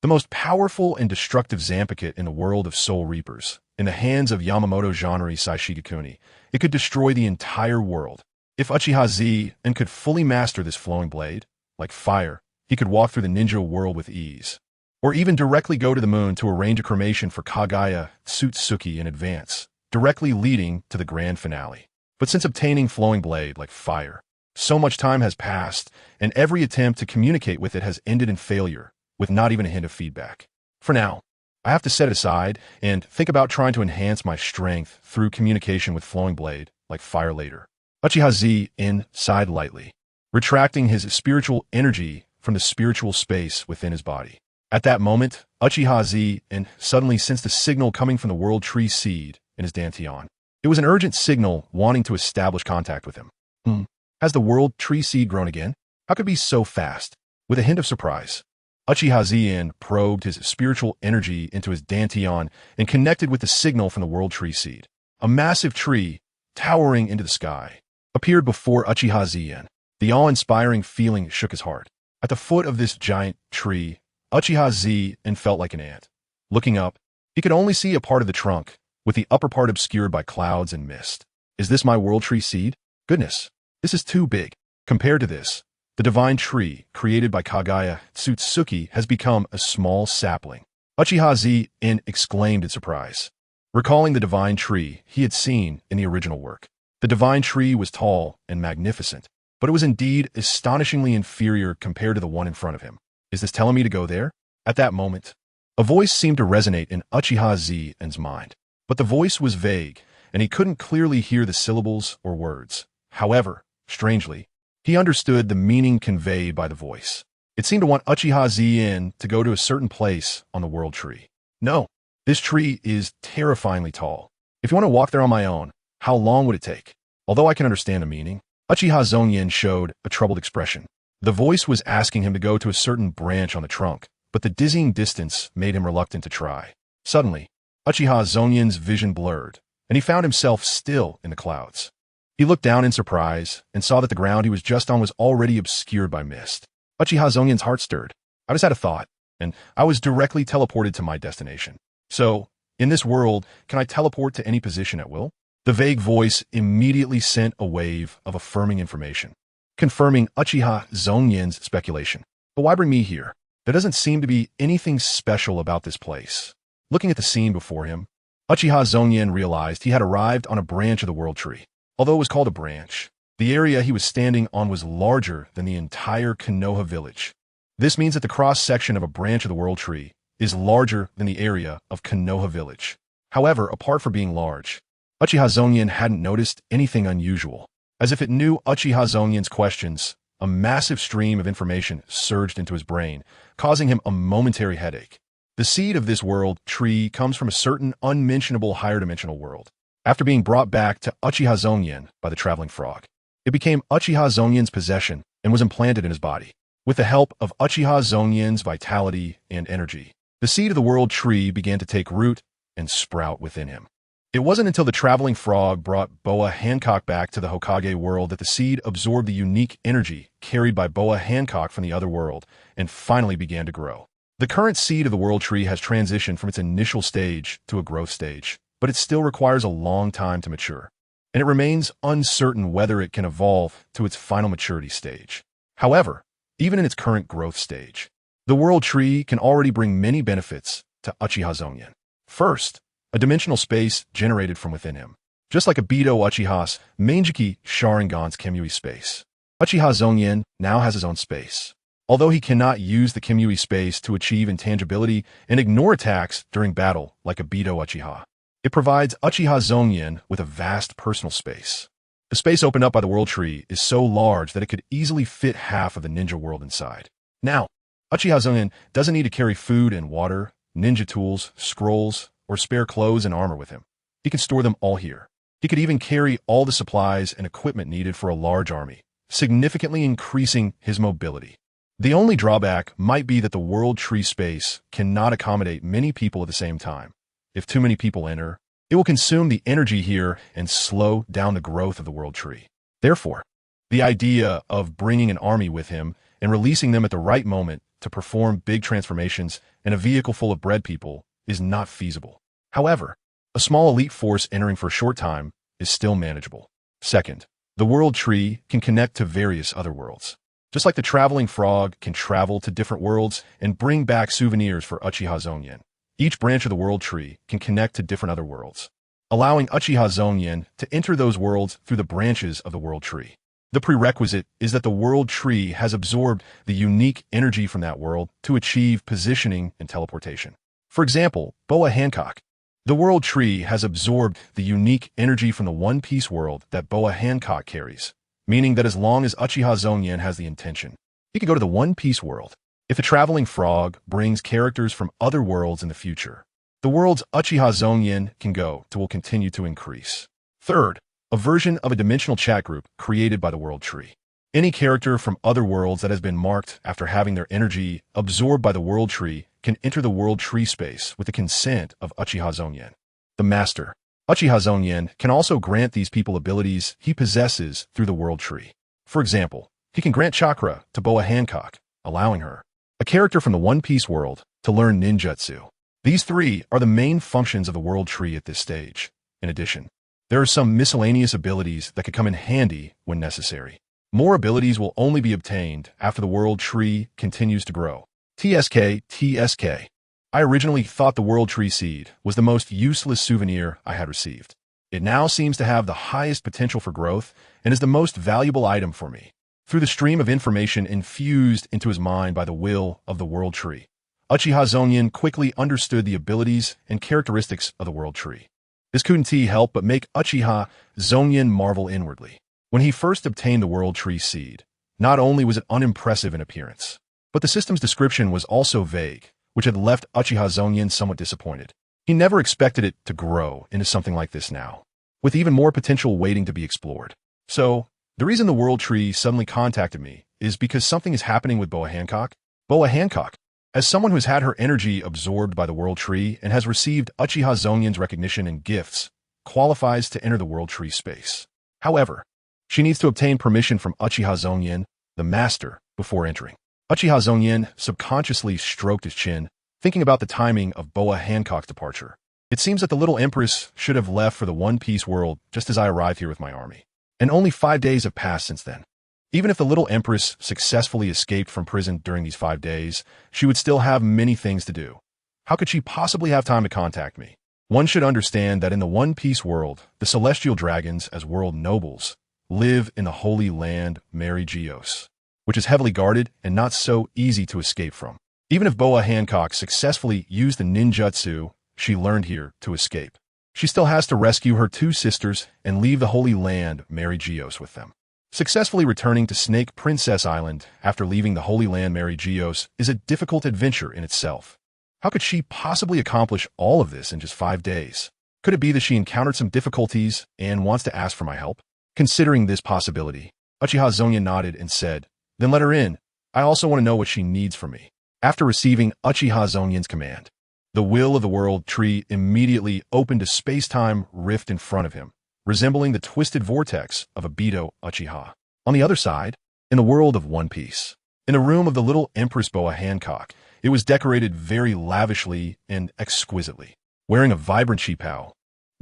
The most powerful and destructive Zanpakuto in the world of Soul Reapers. In the hands of Yamamoto Janri Saishigakuni, it could destroy the entire world. If Uchiha Zongyan could fully master this flowing blade, like fire, he could walk through the ninja world with ease. Or even directly go to the moon to arrange a cremation for Kagaya Tsutsuki in advance, directly leading to the grand finale. But since obtaining flowing blade like fire, so much time has passed, and every attempt to communicate with it has ended in failure, with not even a hint of feedback. For now, I have to set it aside and think about trying to enhance my strength through communication with flowing blade like fire later. Uchiha Zongyan sighed lightly, retracting his spiritual energy from the spiritual space within his body. At that moment, Uchiha Zongyan suddenly sensed a signal coming from the World Tree Seed in his dantian. It was an urgent signal wanting to establish contact with him. Has the World Tree Seed grown again? How could it be so fast? With a hint of surprise, Uchiha Zongyan probed his spiritual energy into his dantian and connected with the signal from the World Tree Seed. A massive tree, towering into the sky, appeared before Uchiha Zongyan. The awe-inspiring feeling shook his heart. At the foot of this giant tree, Uchiha Zongyan felt like an ant. Looking up, he could only see a part of the trunk, with the upper part obscured by clouds and mist. Is this my World Tree Seed? Goodness, this is too big. Compared to this, the divine tree, created by Kagaya Tsutsuki, has become a small sapling. Uchiha Zongyan exclaimed in surprise, recalling the divine tree he had seen in the original work. The divine tree was tall and magnificent, but it was indeed astonishingly inferior compared to the one in front of him. Is this telling me to go there? At that moment, a voice seemed to resonate in Uchiha Zongyan's mind, but the voice was vague, and he couldn't clearly hear the syllables or words. However, strangely, he understood the meaning conveyed by the voice. It seemed to want Uchiha Zongyan to go to a certain place on the World Tree. No, this tree is terrifyingly tall. If you want to walk there on my own, how long would it take? Although I can understand the meaning, Uchiha Zongyan showed a troubled expression. The voice was asking him to go to a certain branch on the trunk, but the dizzying distance made him reluctant to try. Suddenly, Uchiha Zongyan's vision blurred, and he found himself still in the clouds. He looked down in surprise and saw that the ground he was just on was already obscured by mist. Uchiha Zongyan's heart stirred. I just had a thought, and I was directly teleported to my destination. So, in this world, can I teleport to any position at will? The vague voice immediately sent a wave of affirming information, confirming Uchiha Zongyan's speculation. But why bring me here? There doesn't seem to be anything special about this place. Looking at the scene before him, Uchiha Zongyan realized he had arrived on a branch of the World Tree. Although it was called a branch, the area he was standing on was larger than the entire Konoha village. This means that the cross-section of a branch of the World Tree is larger than the area of Konoha village. However, apart from being large, Uchiha Zongyan hadn't noticed anything unusual. As if it knew Uchiha Zongyan's questions, a massive stream of information surged into his brain, causing him a momentary headache. The seed of this World Tree comes from a certain unmentionable higher dimensional world. After being brought back to Uchiha Zongyan by the traveling frog, it became Uchiha Zongyan's possession and was implanted in his body. With the help of Uchiha Zongyan's vitality and energy, the seed of the World Tree began to take root and sprout within him. It wasn't until the traveling frog brought Boa Hancock back to the Hokage world that the seed absorbed the unique energy carried by Boa Hancock from the other world and finally began to grow. The current seed of the World Tree has transitioned from its initial stage to a growth stage, but it still requires a long time to mature, and it remains uncertain whether it can evolve to its final maturity stage. However, even in its current growth stage, the World Tree can already bring many benefits to Uchiha Zongyan. First, a dimensional space generated from within him, just like a Bido Uchiha's Meijiki Sharingan's Kimui space. Uchiha Zongyan now has his own space. Although he cannot use the Kimui space to achieve intangibility and ignore attacks during battle like a Bido Uchiha, it provides Uchiha Zongyan with a vast personal space. The space opened up by the World Tree is so large that it could easily fit half of the ninja world inside. Now, Uchiha Zongyan doesn't need to carry food and water, ninja tools, scrolls, or spare clothes and armor with him. He can store them all here. He could even carry all the supplies and equipment needed for a large army, significantly increasing his mobility. The only drawback might be that the World Tree space cannot accommodate many people at the same time. If too many people enter, it will consume the energy here and slow down the growth of the World Tree. Therefore, the idea of bringing an army with him and releasing them at the right moment to perform big transformations in a vehicle full of bread people is not feasible. However, a small elite force entering for a short time is still manageable. Second, the world tree can connect to various other worlds. Just like the traveling frog can travel to different worlds and bring back souvenirs for Uchiha Zongyan, each branch of the world tree can connect to different other worlds, allowing Uchiha Zongyan to enter those worlds through the branches of the world tree. The prerequisite is that the world tree has absorbed the unique energy from that world to achieve positioning and teleportation. For example, Boa Hancock. The world tree has absorbed the unique energy from the One Piece world that Boa Hancock carries, meaning that as long as Uchiha Zongyan has the intention, he can go to the One Piece world. If the traveling frog brings characters from other worlds in the future, the worlds Uchiha Zongyan can go to will continue to increase. Third, a version of a dimensional chat group created by the world tree. Any character from other worlds that has been marked after having their energy absorbed by the world tree can enter the world tree space with the consent of Uchiha Zongyan. The Master. Uchiha Zongyan can also grant these people abilities he possesses through the world tree. For example, he can grant chakra to Boa Hancock, allowing her, a character from the One Piece world, to learn ninjutsu. These three are the main functions of the world tree at this stage. In addition, there are some miscellaneous abilities that could come in handy when necessary. More abilities will only be obtained after the world tree continues to grow. TSK. I originally thought the world tree seed was the most useless souvenir I had received. It now seems to have the highest potential for growth and is the most valuable item for me. Through the stream of information infused into his mind by the will of the world tree, Uchiha Zongyan quickly understood the abilities and characteristics of the world tree. This couldn't help but make Uchiha Zongyan marvel inwardly. When he first obtained the world tree seed, not only was it unimpressive in appearance, but the system's description was also vague, which had left Uchiha Zongyan somewhat disappointed. He never expected it to grow into something like this now, with even more potential waiting to be explored. So, the reason the world tree suddenly contacted me is because something is happening with Boa Hancock. Boa Hancock, as someone who has had her energy absorbed by the world tree and has received Uchiha Zongyan's recognition and gifts, qualifies to enter the world tree space. However, she needs to obtain permission from Uchiha Zongyan, the master, before entering. Uchiha Zongyan subconsciously stroked his chin, thinking about the timing of Boa Hancock's departure. It seems that the little empress should have left for the One Piece world just as I arrived here with my army. And only 5 days have passed since then. Even if the little empress successfully escaped from prison during these 5 days, she would still have many things to do. How could she possibly have time to contact me? One should understand that in the One Piece world, the celestial dragons, as world nobles, live in the holy land Mary Geos, which is heavily guarded and not so easy to escape from. Even if Boa Hancock successfully used the ninjutsu she learned here to escape, she still has to rescue her 2 sisters and leave the holy land Mary Geos with them. Successfully returning to Snake Princess Island after leaving the holy land Mary Geos is a difficult adventure in itself. How could she possibly accomplish all of this in just 5 days? Could it be that she encountered some difficulties and wants to ask for my help? Considering this possibility, Uchiha Zongyan nodded and said, "Then let her in. I also want to know what she needs from me." After receiving Uchiha Zongyan's command, the will of the world tree immediately opened a space-time rift in front of him, resembling the twisted vortex of a Beto Uchiha. On the other side, in the world of One Piece, in a room of the little Empress Boa Hancock, it was decorated very lavishly and exquisitely. Wearing a vibrant chipao,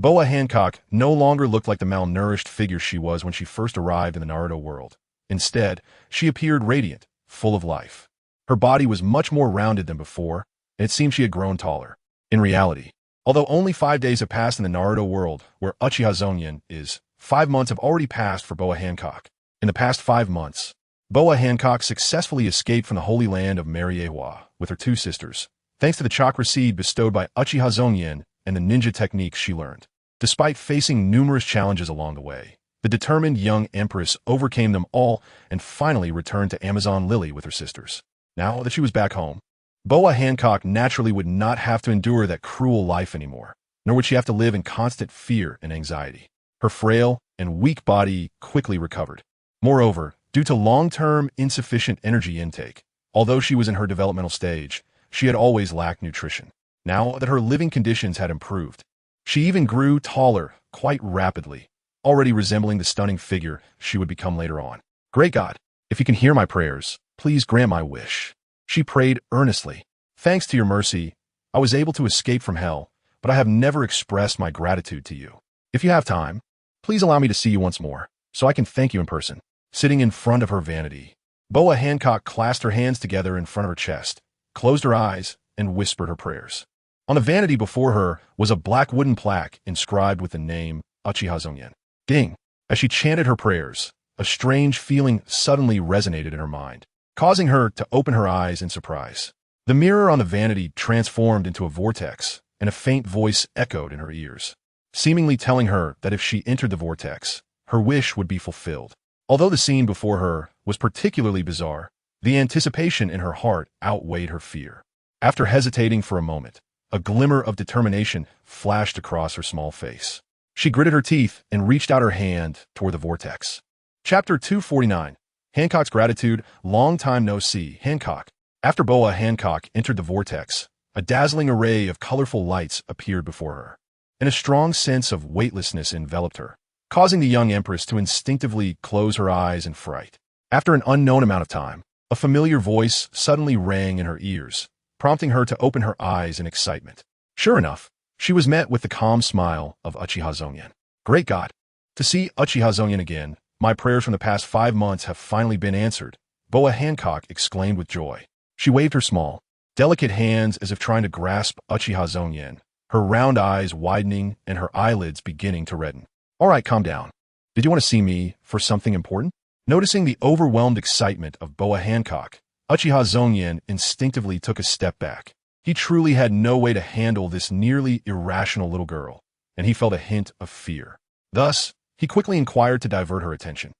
Boa Hancock no longer looked like the malnourished figure she was when she first arrived in the Naruto world. Instead, she appeared radiant, full of life. Her body was much more rounded than before, and it seemed she had grown taller. In reality, although only 5 days have passed in the Naruto world where Uchiha Zongyan is, 5 months have already passed for Boa Hancock. In the past 5 months, Boa Hancock successfully escaped from the holy land of Mariewa with her 2 sisters, thanks to the chakra seed bestowed by Uchiha Zongyan and the ninja techniques she learned. Despite facing numerous challenges along the way, the determined young empress overcame them all and finally returned to Amazon Lily with her sisters. Now that she was back home, Boa Hancock naturally would not have to endure that cruel life anymore, nor would she have to live in constant fear and anxiety. Her frail and weak body quickly recovered. Moreover, due to long-term insufficient energy intake, although she was in her developmental stage, she had always lacked nutrition. Now that her living conditions had improved, she even grew taller quite rapidly, already resembling the stunning figure she would become later on. Great God, if you can hear my prayers, please grant my wish. She prayed earnestly. Thanks to your mercy, I was able to escape from hell, but I have never expressed my gratitude to you. If you have time, please allow me to see you once more, so I can thank you in person. Sitting in front of her vanity, Boa Hancock clasped her hands together in front of her chest, closed her eyes, and whispered her prayers. On the vanity before her was a black wooden plaque inscribed with the name Uchiha Zongyan. Ding! As she chanted her prayers, a strange feeling suddenly resonated in her mind, causing her to open her eyes in surprise. The mirror on the vanity transformed into a vortex, and a faint voice echoed in her ears, seemingly telling her that if she entered the vortex, her wish would be fulfilled. Although the scene before her was particularly bizarre, the anticipation in her heart outweighed her fear. After hesitating for a moment, a glimmer of determination flashed across her small face. She gritted her teeth and reached out her hand toward the vortex. Chapter 249. Hancock's Gratitude. Long time no see, Hancock. After Boa Hancock entered the vortex, a dazzling array of colorful lights appeared before her, and a strong sense of weightlessness enveloped her, causing the young empress to instinctively close her eyes in fright. After an unknown amount of time, a familiar voice suddenly rang in her ears, prompting her to open her eyes in excitement. Sure enough, she was met with the calm smile of Uchiha Zongyan. Great God! To see Uchiha Zongyan again, my prayers from the past 5 months have finally been answered, Boa Hancock exclaimed with joy. She waved her small, delicate hands as if trying to grasp Uchiha Zongyan, her round eyes widening and her eyelids beginning to redden. All right, calm down. Did you want to see me for something important? Noticing the overwhelmed excitement of Boa Hancock, Uchiha Zongyan instinctively took a step back. He truly had no way to handle this nearly irrational little girl, and he felt a hint of fear. Thus, he quickly inquired to divert her attention.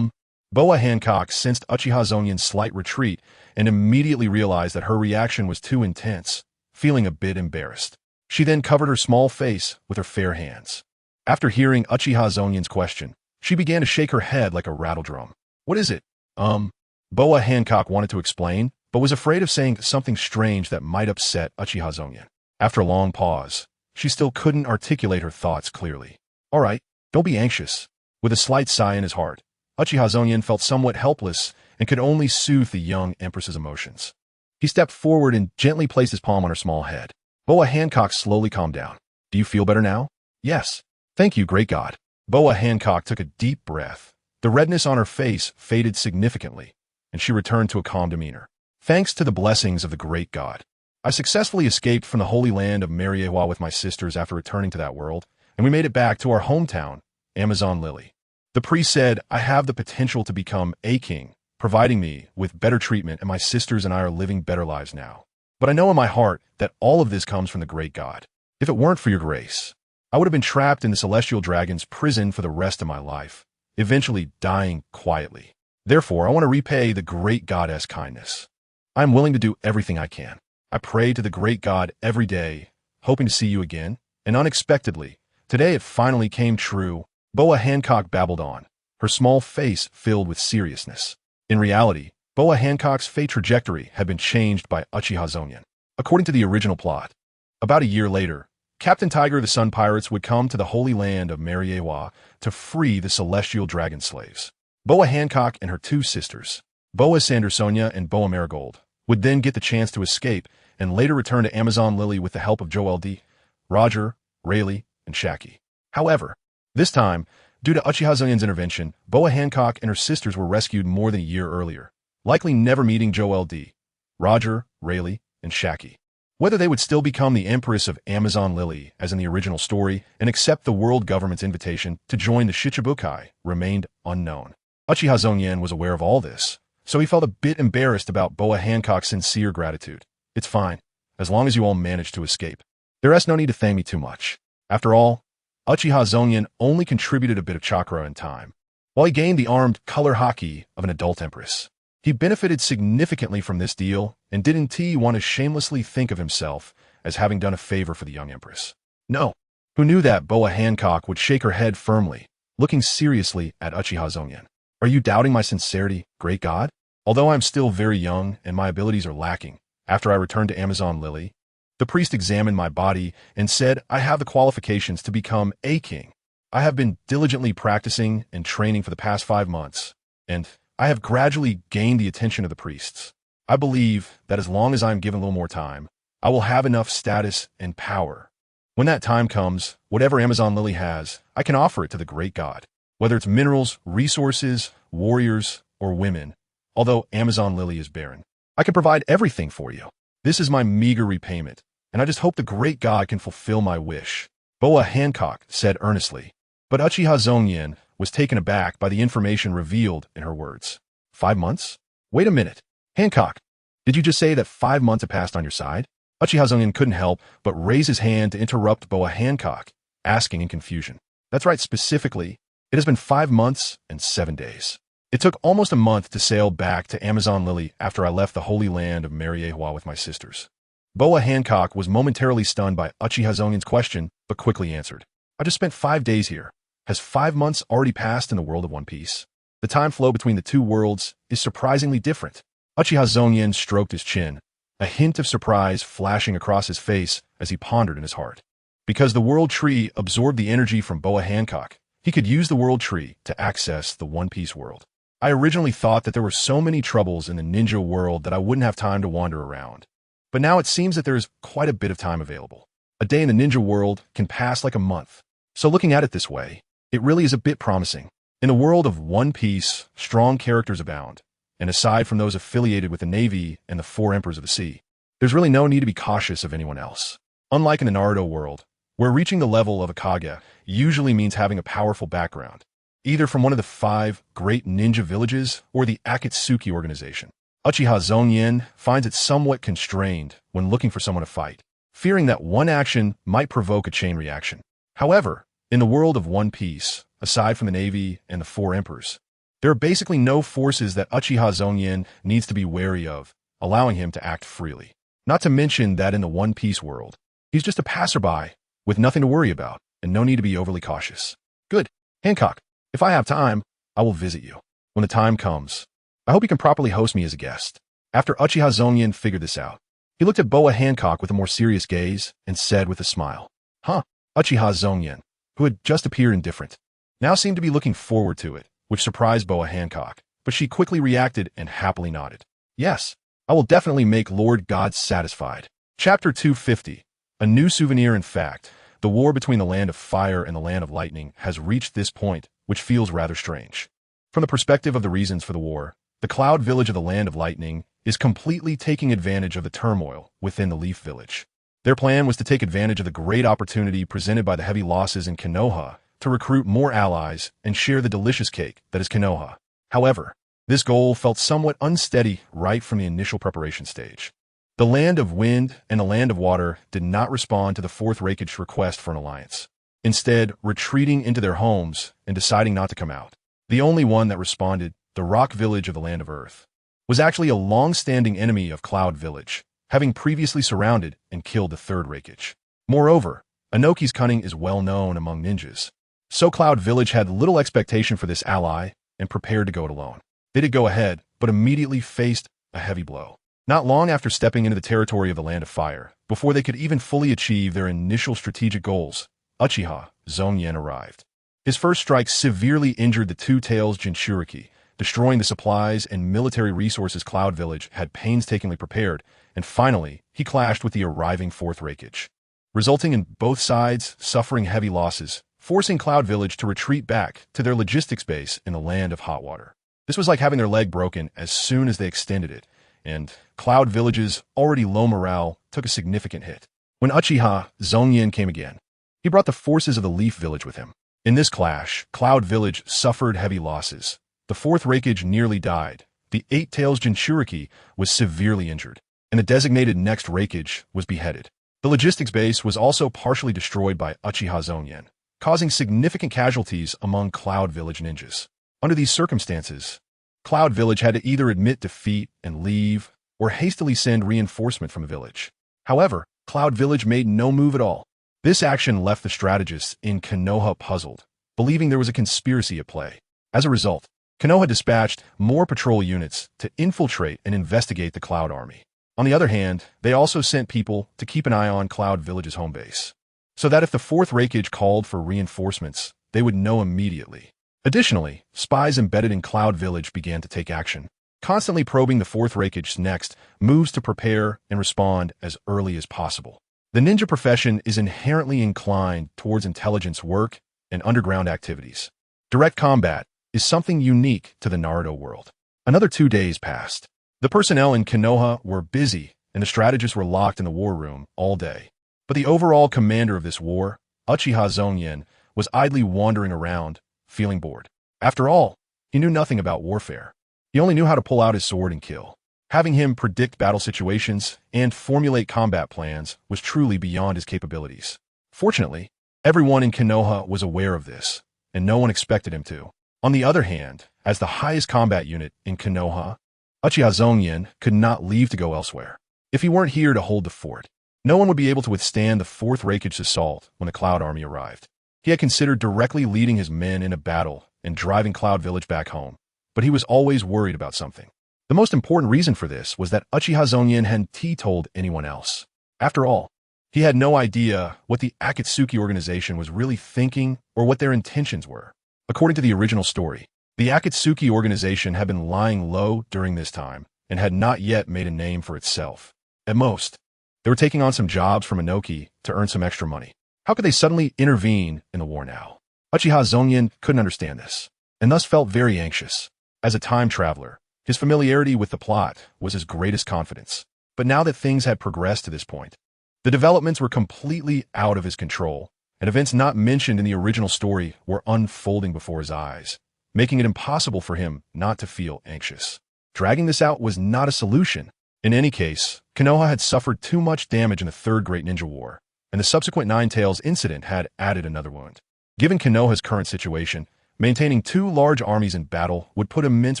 Boa Hancock sensed Uchiha Zongyan's slight retreat and immediately realized that her reaction was too intense, feeling a bit embarrassed. She then covered her small face with her fair hands. After hearing Uchiha Zongyan's question, she began to shake her head like a rattledrum. What is it? Boa Hancock wanted to explain, but was afraid of saying something strange that might upset Uchiha Zongyan. After a long pause, she still couldn't articulate her thoughts clearly. All right, don't be anxious. With a slight sigh in his heart, Uchiha Zongyan felt somewhat helpless and could only soothe the young empress's emotions. He stepped forward and gently placed his palm on her small head. Boa Hancock slowly calmed down. Do you feel better now? Yes. Thank you, great God. Boa Hancock took a deep breath. The redness on her face faded significantly, and she returned to a calm demeanor. Thanks to the blessings of the great God, I successfully escaped from the holy land of Mariewa with my sisters after returning to that world, and we made it back to our hometown, Amazon Lily. The priest said I have the potential to become a king, providing me with better treatment, and my sisters and I are living better lives now. But I know in my heart that all of this comes from the great God. If it weren't for your grace, I would have been trapped in the celestial dragon's prison for the rest of my life, eventually dying quietly. Therefore, I want to repay the great goddess kindness. I am willing to do everything I can. I pray to the great God every day, hoping to see you again, and unexpectedly, today it finally came true. Boa Hancock babbled on, her small face filled with seriousness. In reality, Boa Hancock's fate trajectory had been changed by Uchiha Zongyan. According to the original plot, about a year later, Captain Tiger the Sun Pirates would come to the holy land of Mariewa to free the celestial dragon slaves. Boa Hancock and her 2 sisters, Boa Sandersonia and Boa Marigold, would then get the chance to escape and later return to Amazon Lily with the help of Joel D., Roger, Rayleigh, and Shaki. However, this time, due to Uchiha Zongyan's intervention, Boa Hancock and her sisters were rescued more than a year earlier, likely never meeting Joel D., Roger, Rayleigh, and Shaki. Whether they would still become the Empress of Amazon Lily, as in the original story, and accept the world government's invitation to join the Shichibukai remained unknown. Uchiha Zongyan was aware of all this, so he felt a bit embarrassed about Boa Hancock's sincere gratitude. It's fine, as long as you all managed to escape. There is no need to thank me too much. After all, Uchiha Zongyan only contributed a bit of chakra in time, while he gained the armed color haki of an adult empress. He benefited significantly from this deal and didn't he want to shamelessly think of himself as having done a favor for the young empress. No. Who knew that Boa Hancock would shake her head firmly, looking seriously at Uchiha Zongyan. Are you doubting my sincerity, great God? Although I'm still very young and my abilities are lacking, after I returned to Amazon Lily, the priest examined my body and said I have the qualifications to become a king. I have been diligently practicing and training for the past 5 months, and I have gradually gained the attention of the priests. I believe that as long as I'm given a little more time, I will have enough status and power. When that time comes, whatever Amazon Lily has, I can offer it to the great god. Whether it's minerals, resources, warriors, or women, although Amazon Lily is barren, I can provide everything for you. This is my meager repayment, and I just hope the great god can fulfill my wish. Boa Hancock said earnestly, but Uchiha Zongyan was taken aback by the information revealed in her words. 5 months? Wait a minute. Hancock, did you just say that 5 months have passed on your side? Uchiha Zongyan couldn't help but raise his hand to interrupt Boa Hancock, asking in confusion. That's right, specifically, it has been 5 months and 7 days. It took almost a month to sail back to Amazon Lily after I left the holy land of Mariehua with my sisters. Boa Hancock was momentarily stunned by Uchiha Zongyan's question, but quickly answered. I just spent 5 days here. Has 5 months already passed in the world of One Piece? The time flow between the two worlds is surprisingly different. Uchiha Zongyan stroked his chin, a hint of surprise flashing across his face as he pondered in his heart. Because the World Tree absorbed the energy from Boa Hancock, he could use the World Tree to access the One Piece world. I originally thought that there were so many troubles in the ninja world that I wouldn't have time to wander around. But now it seems that there is quite a bit of time available. A day in the ninja world can pass like a month. So looking at it this way, it really is a bit promising. In the world of One Piece, strong characters abound. And aside from those affiliated with the Navy and the Four Emperors of the Sea, there's really no need to be cautious of anyone else. Unlike in the Naruto world, where reaching the level of a Kage usually means having a powerful background, either from one of the 5 great ninja villages or the Akatsuki organization. Uchiha Zongyan finds it somewhat constrained when looking for someone to fight, fearing that one action might provoke a chain reaction. However, in the world of One Piece, aside from the Navy and the Four Emperors, there are basically no forces that Uchiha Zongyan needs to be wary of, allowing him to act freely. Not to mention that in the One Piece world, he's just a passerby with nothing to worry about and no need to be overly cautious. Good. Hancock, if I have time, I will visit you. When the time comes, I hope you can properly host me as a guest. After Uchiha Zongyan figured this out, he looked at Boa Hancock with a more serious gaze and said with a smile, Huh? Uchiha Zongyan, who had just appeared indifferent, now seemed to be looking forward to it, which surprised Boa Hancock, but she quickly reacted and happily nodded. Yes, I will definitely make Lord God satisfied. Chapter 250. A new souvenir. In fact, the war between the land of fire and the land of lightning has reached this point, which feels rather strange. From the perspective of the reasons for the war, the Cloud Village of the land of lightning is completely taking advantage of the turmoil within the Leaf Village. Their plan was to take advantage of the great opportunity presented by the heavy losses in Konoha to recruit more allies and share the delicious cake that is Konoha. However, this goal felt somewhat unsteady right from the initial preparation stage. The Land of Wind and the Land of Water did not respond to the Fourth Rakeage request for an alliance, instead retreating into their homes and deciding not to come out. The only one that responded, the Rock Village of the Land of Earth, was actually a long-standing enemy of Cloud Village, having previously surrounded and killed the Third Rakeage. Moreover, Inoki's cunning is well known among ninjas, so Cloud Village had little expectation for this ally and prepared to go it alone. They did go ahead, but immediately faced a heavy blow. Not long after stepping into the territory of the Land of Fire, before they could even fully achieve their initial strategic goals, Uchiha Zongyan arrived. His first strike severely injured the Two Tails Jinchuriki, destroying the supplies and military resources Cloud Village had painstakingly prepared, and finally, he clashed with the arriving Fourth Rakeage, resulting in both sides suffering heavy losses, forcing Cloud Village to retreat back to their logistics base in the Land of Hot Water. This was like having their leg broken as soon as they extended it, and Cloud Village's already low morale took a significant hit. When Uchiha Zongyan came again, he brought the forces of the Leaf Village with him. In this clash, Cloud Village suffered heavy losses. The Fourth Rakeage nearly died, the Eight Tails Jinchuriki was severely injured, and the designated next Rakeage was beheaded. The logistics base was also partially destroyed by Uchiha Zongyan, causing significant casualties among Cloud Village ninjas. Under these circumstances, Cloud Village had to either admit defeat and leave, or hastily send reinforcement from the village. However, Cloud Village made no move at all. This action left the strategists in Konoha puzzled, believing there was a conspiracy at play. As a result, Konoha dispatched more patrol units to infiltrate and investigate the Cloud Army. On the other hand, they also sent people to keep an eye on Cloud Village's home base, so that if the Fourth Rakeage called for reinforcements, they would know immediately. Additionally, spies embedded in Cloud Village began to take action. constantly probing the fourth Raikage's next moves to prepare and respond as early as possible. The ninja profession is inherently inclined towards intelligence work and underground activities. Direct combat is something unique to the Naruto world. Another 2 days passed. The personnel in Konoha were busy, and the strategists were locked in the war room all day. But the overall commander of this war, Uchiha Zongyan, was idly wandering around, feeling bored. After all, he knew nothing about warfare. He only knew how to pull out his sword and kill. Having him predict battle situations and formulate combat plans was truly beyond his capabilities. Fortunately, everyone in Konoha was aware of this, and no one expected him to. On the other hand, as the highest combat unit in Konoha, Uchiha Zongyan could not leave to go elsewhere. If he weren't here to hold the fort, no one would be able to withstand the fourth Raikage's assault when the Cloud Army arrived. He had considered directly leading his men in a battle and driving Cloud Village back home, but he was always worried about something. The most important reason for this was that Uchiha Zongyan hadn't told anyone else. After all, he had no idea what the Akatsuki organization was really thinking or what their intentions were. According to the original story, the Akatsuki organization had been lying low during this time and had not yet made a name for itself. At most, they were taking on some jobs from Inoki to earn some extra money. How could they suddenly intervene in the war now? Uchiha Zongyan couldn't understand this, and thus felt very anxious. As a time traveler, his familiarity with the plot was his greatest confidence. But now that things had progressed to this point, the developments were completely out of his control, and events not mentioned in the original story were unfolding before his eyes, making it impossible for him not to feel anxious. Dragging this out was not a solution. In any case, Konoha had suffered too much damage in the Third Great Ninja War, and the subsequent Nine Tails incident had added another wound. Given Konoha's current situation, maintaining 2 large armies in battle would put immense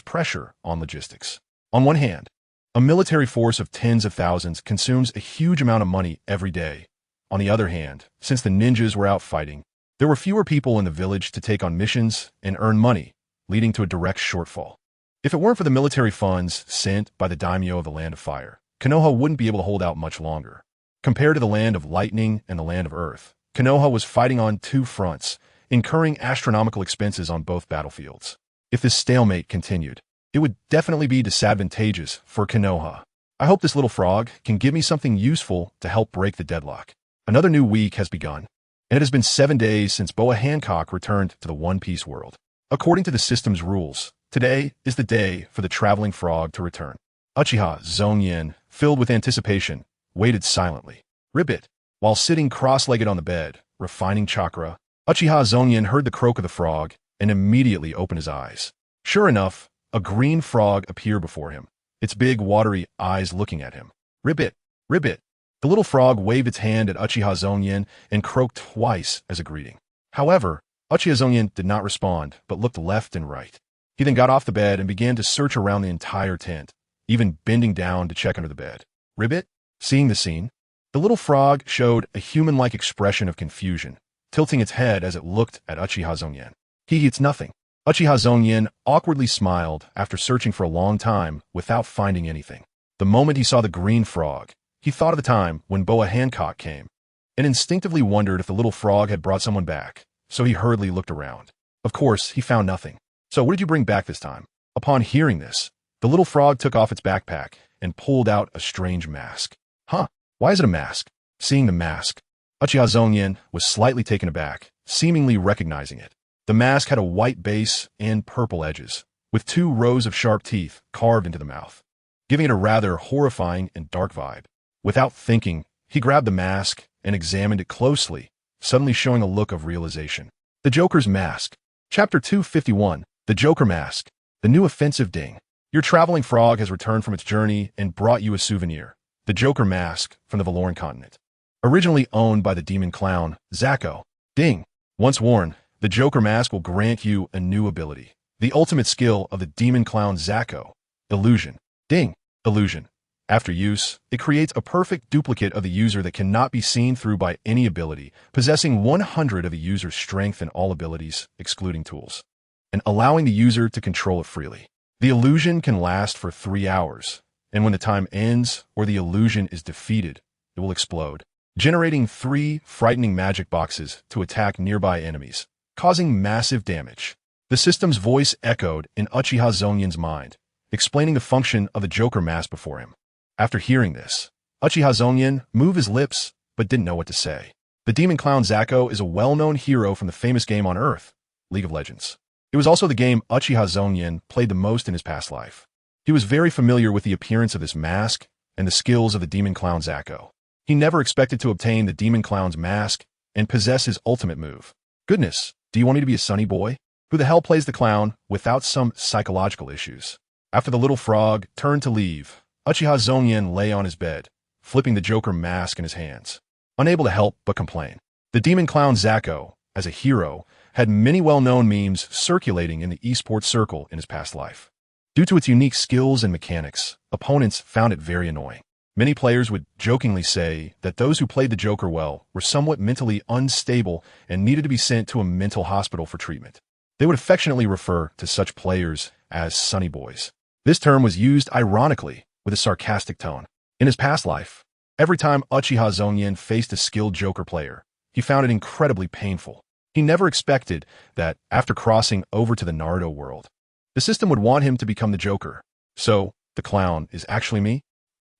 pressure on logistics. On one hand, a military force of tens of thousands consumes a huge amount of money every day. On the other hand, since the ninjas were out fighting, there were fewer people in the village to take on missions and earn money, leading to a direct shortfall. If it weren't for the military funds sent by the daimyo of the Land of Fire, Konoha wouldn't be able to hold out much longer. Compared to the Land of Lightning and the Land of Earth, Konoha was fighting on 2 fronts, incurring astronomical expenses on both battlefields. If this stalemate continued, it would definitely be disadvantageous for Konoha. I hope this little frog can give me something useful to help break the deadlock. Another new week has begun, and it has been 7 days since Boa Hancock returned to the One Piece world. According to the system's rules, today is the day for the traveling frog to return. Uchiha Zongyan, filled with anticipation, waited silently. Ribbit, while sitting cross-legged on the bed, refining chakra, Uchiha Zongyan heard the croak of the frog and immediately opened his eyes. Sure enough, a green frog appeared before him, its big watery eyes looking at him. Ribbit, Ribbit. The little frog waved its hand at Uchiha Zongyan and croaked twice as a greeting. However, Uchiha Zongyan did not respond, but looked left and right. He then got off the bed and began to search around the entire tent, even bending down to check under the bed. Ribbit, seeing the scene, the little frog showed a human-like expression of confusion, tilting its head as it looked at Uchiha Zongyan. He eats nothing. Uchiha Zongyan awkwardly smiled after searching for a long time without finding anything. The moment he saw the green frog, he thought of the time when Boa Hancock came, and instinctively wondered if the little frog had brought someone back, so he hurriedly looked around. Of course, he found nothing. So what did you bring back this time? Upon hearing this, the little frog took off its backpack and pulled out a strange mask. Huh, why is it a mask? Seeing the mask, Uchiha Zongyan was slightly taken aback, seemingly recognizing it. The mask had a white base and purple edges, with 2 rows of sharp teeth carved into the mouth, giving it a rather horrifying and dark vibe. Without thinking, he grabbed the mask and examined it closely, suddenly showing a look of realization. The Joker's Mask. Chapter 251, The Joker Mask. The new offensive ding. Your traveling frog has returned from its journey and brought you a souvenir. The Joker Mask from the Valoran continent. Originally owned by the demon clown, Zako. Ding. Once worn, the Joker Mask will grant you a new ability. The ultimate skill of the demon clown Zako. Illusion. Ding. Illusion. After use, it creates a perfect duplicate of the user that cannot be seen through by any ability, possessing 100 of the user's strength in all abilities, excluding tools, and allowing the user to control it freely. The illusion can last for 3 hours, and when the time ends or the illusion is defeated, it will explode, generating 3 frightening magic boxes to attack nearby enemies, causing massive damage. The system's voice echoed in Uchiha Zongyan's mind, explaining the function of the Joker mask before him. After hearing this, Uchiha Zongyan moved his lips but didn't know what to say. The demon clown Zako is a well-known hero from the famous game on Earth, League of Legends. It was also the game Uchiha Zongyan played the most in his past life. He was very familiar with the appearance of this mask and the skills of the demon clown Zako. He never expected to obtain the demon clown's mask and possess his ultimate move. Goodness, do you want me to be a sunny boy? Who the hell plays the clown without some psychological issues? After the little frog turned to leave, Uchiha Zongyan lay on his bed, flipping the Joker mask in his hands, unable to help but complain. The demon clown Zako, as a hero, had many well-known memes circulating in the esports circle in his past life. Due to its unique skills and mechanics, opponents found it very annoying. Many players would jokingly say that those who played the Joker well were somewhat mentally unstable and needed to be sent to a mental hospital for treatment. They would affectionately refer to such players as sunny boys. This term was used ironically with a sarcastic tone. In his past life, every time Uchiha Zongyan faced a skilled Joker player, he found it incredibly painful. He never expected that, after crossing over to the Naruto world, the system would want him to become the Joker. So, the clown is actually me?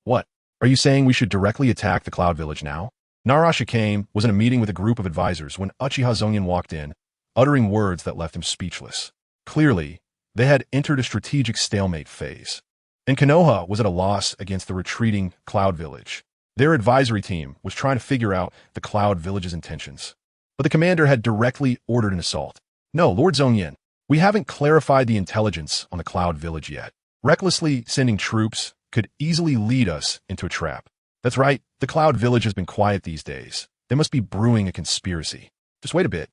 What? Are you saying we should directly attack the Cloud Village now? Naruto was in a meeting with a group of advisors when Uchiha Zongyan walked in, uttering words that left him speechless. Clearly, they had entered a strategic stalemate phase, and Konoha was at a loss against the retreating Cloud Village. Their advisory team was trying to figure out the Cloud Village's intentions. But the commander had directly ordered an assault. No, Lord Zongyan, we haven't clarified the intelligence on the Cloud Village yet. Recklessly sending troops could easily lead us into a trap. That's right, the Cloud Village has been quiet these days. They must be brewing a conspiracy. Just wait a bit.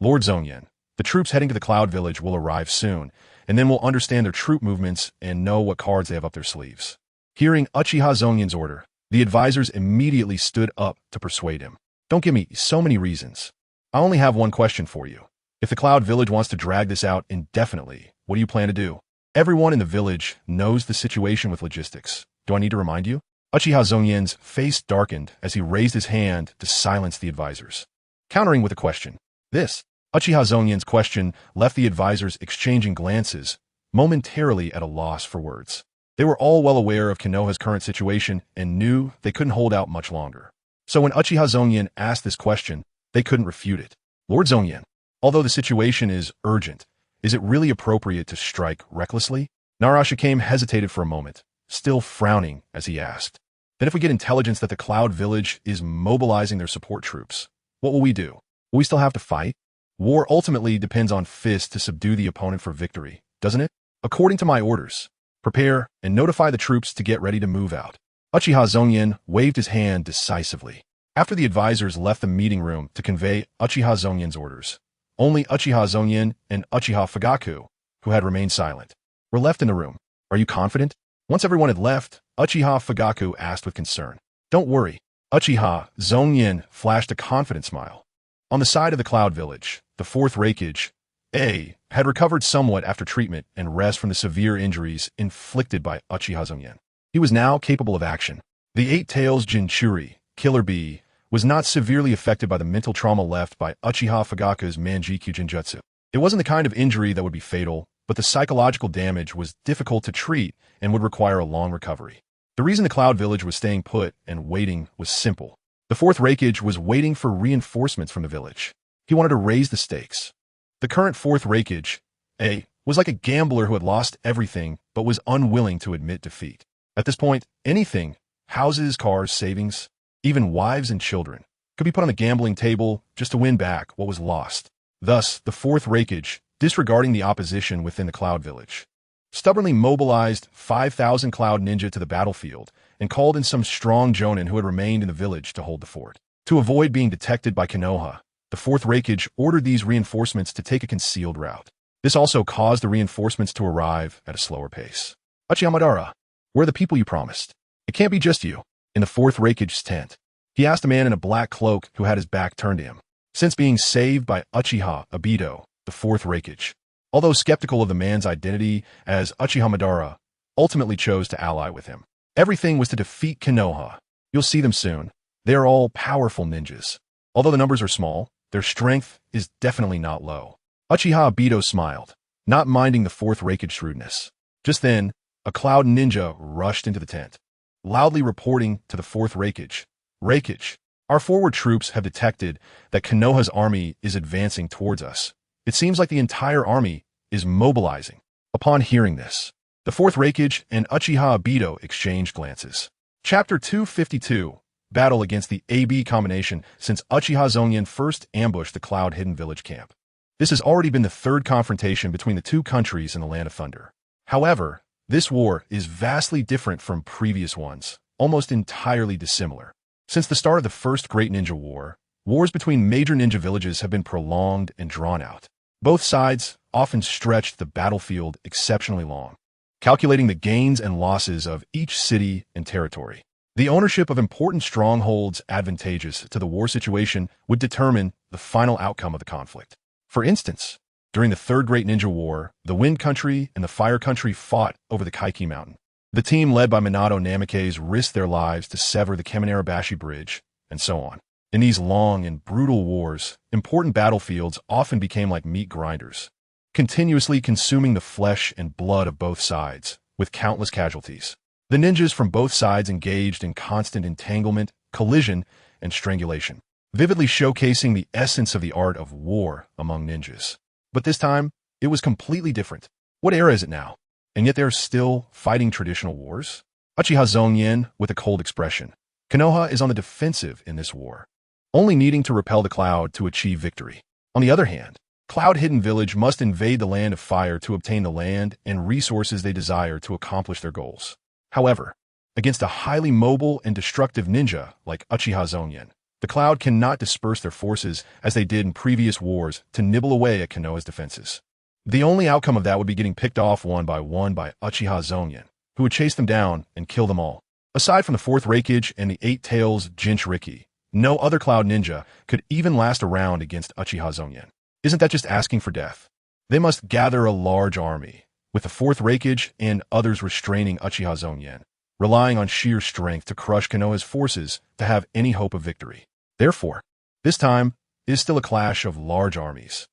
Lord Zongyan, the troops heading to the Cloud Village will arrive soon, and then we'll understand their troop movements and know what cards they have up their sleeves. Hearing Uchiha Zongyan's order, the advisors immediately stood up to persuade him. Don't give me so many reasons. I only have one question for you. If the Cloud Village wants to drag this out indefinitely, what do you plan to do? Everyone in the village knows the situation with logistics. Do I need to remind you? Uchiha Zongyan's face darkened as he raised his hand to silence the advisors, countering with a question. Uchiha Zongyan's question left the advisors exchanging glances, momentarily at a loss for words. They were all well aware of Konoha's current situation and knew they couldn't hold out much longer. So when Uchiha Zongyan asked this question, they couldn't refute it. Lord Zongyan, although the situation is urgent, is it really appropriate to strike recklessly? Naruto hesitated for a moment, still frowning as he asked. Then if we get intelligence that the Cloud Village is mobilizing their support troops, what will we do? Will we still have to fight? War ultimately depends on fists to subdue the opponent for victory, doesn't it? According to my orders, prepare and notify the troops to get ready to move out. Uchiha Zongyan waved his hand decisively. After the advisors left the meeting room to convey Uchiha Zongyan's orders, only Uchiha Zongyan and Uchiha Fugaku, who had remained silent, were left in the room. Are you confident? Once everyone had left, Uchiha Fugaku asked with concern. Don't worry. Uchiha Zongyan flashed a confident smile. On the side of the Cloud Village, the fourth Raikage, A, had recovered somewhat after treatment and rest from the severe injuries inflicted by Uchiha Zongyan. He was now capable of action. The Eight Tails Jinchuri, Killer Bee, was not severely affected by the mental trauma left by Uchiha Fugaku's Manjikyu Genjutsu. It wasn't the kind of injury that would be fatal, but the psychological damage was difficult to treat and would require a long recovery. The reason the Cloud Village was staying put and waiting was simple. The fourth Raikage was waiting for reinforcements from the village. He wanted to raise the stakes. The current fourth Raikage, A, was like a gambler who had lost everything but was unwilling to admit defeat. At this point, anything, houses, cars, savings, even wives and children, could be put on the gambling table just to win back what was lost. Thus, the fourth Raikage, disregarding the opposition within the Cloud Village, stubbornly mobilized 5,000 Cloud Ninja to the battlefield and called in some strong Jonin who had remained in the village to hold the fort. To avoid being detected by Konoha, the fourth Raikage ordered these reinforcements to take a concealed route. This also caused the reinforcements to arrive at a slower pace. Uchiha Madara, where are the people you promised? It can't be just you. In the fourth Raikage's tent, he asked a man in a black cloak who had his back turned to him. Since being saved by Uchiha Obito, the fourth Raikage, although skeptical of the man's identity as Uchiha Madara, ultimately chose to ally with him. Everything was to defeat Konoha. You'll see them soon. They are all powerful ninjas. Although the numbers are small, their strength is definitely not low. Uchiha Obito smiled, not minding the fourth Raikage's shrewdness. Just then, a cloud ninja rushed into the tent, loudly reporting to the fourth Raikage. Raikage, our forward troops have detected that Konoha's army is advancing towards us. It seems like the entire army is mobilizing. Upon hearing this, the fourth Raikage and Uchiha Obito exchanged glances. Chapter 252, Battle against the AB combination since Uchiha Zongyan first ambushed the Cloud-Hidden Village camp. This has already been the third confrontation between the two countries in the Land of Thunder. However, this war is vastly different from previous ones, almost entirely dissimilar. Since the start of the First Great Ninja War, wars between major ninja villages have been prolonged and drawn out. Both sides often stretched the battlefield exceptionally long, calculating the gains and losses of each city and territory. The ownership of important strongholds advantageous to the war situation would determine the final outcome of the conflict. For instance, during the Third Great Ninja War, the Wind Country and the Fire Country fought over the Kaiki Mountain. The team led by Minato Namikaze risked their lives to sever the Kemonerabashi Bridge, and so on. In these long and brutal wars, important battlefields often became like meat grinders, continuously consuming the flesh and blood of both sides, with countless casualties. The ninjas from both sides engaged in constant entanglement, collision, and strangulation, vividly showcasing the essence of the art of war among ninjas. But this time, it was completely different. What era is it now? And yet they're still fighting traditional wars? Uchiha Zongyan with a cold expression. Konoha is on the defensive in this war, only needing to repel the cloud to achieve victory. On the other hand, Cloud-Hidden Village must invade the Land of Fire to obtain the land and resources they desire to accomplish their goals. However, against a highly mobile and destructive ninja like Uchiha Zongyan, the Cloud cannot disperse their forces as they did in previous wars to nibble away at Konoha's defenses. The only outcome of that would be getting picked off one by Uchiha Zongyan, who would chase them down and kill them all. Aside from the fourth Raikage and the Eight Tails Jinchuriki, no other Cloud ninja could even last a round against Uchiha Zongyan. Isn't that just asking for death? They must gather a large army, with the fourth Raikage and others restraining Uchiha Zongyan, relying on sheer strength to crush Konoha's forces to have any hope of victory. Therefore, this time is still a clash of large armies.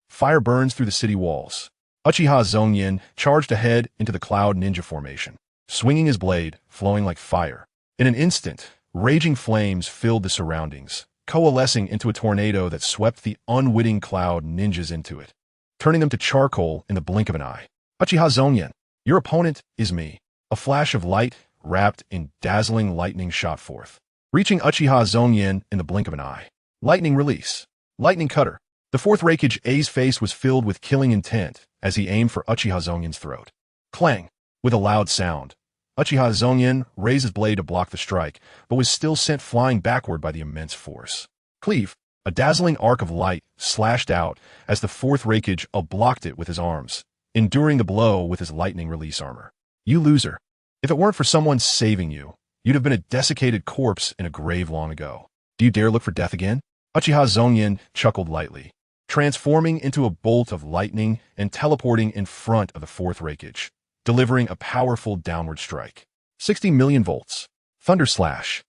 Fire burns through the city walls. Uchiha Zongyan charged ahead into the Cloud Ninja formation, swinging his blade, flowing like fire. In an instant, raging flames filled the surroundings, coalescing into a tornado that swept the unwitting Cloud ninjas into it, turning them to charcoal in the blink of an eye. Uchiha Zongyan, your opponent is me. A flash of light, wrapped in dazzling lightning, shot forth, reaching Uchiha Zongyan in the blink of an eye. Lightning release. Lightning cutter. The fourth Raikage A's face was filled with killing intent as he aimed for Uchiha Zongyan's throat. Clang! With a loud sound, Uchiha Zongyan raised his blade to block the strike, but was still sent flying backward by the immense force. Cleave! A dazzling arc of light slashed out as the fourth Raikage blocked it with his arms, enduring the blow with his lightning release armor. You loser. If it weren't for someone saving you, you'd have been a desiccated corpse in a grave long ago. Do you dare look for death again? Uchiha Zongyan chuckled lightly, transforming into a bolt of lightning and teleporting in front of the fourth Raikage, delivering a powerful downward strike. 60 million volts. Thunder slash.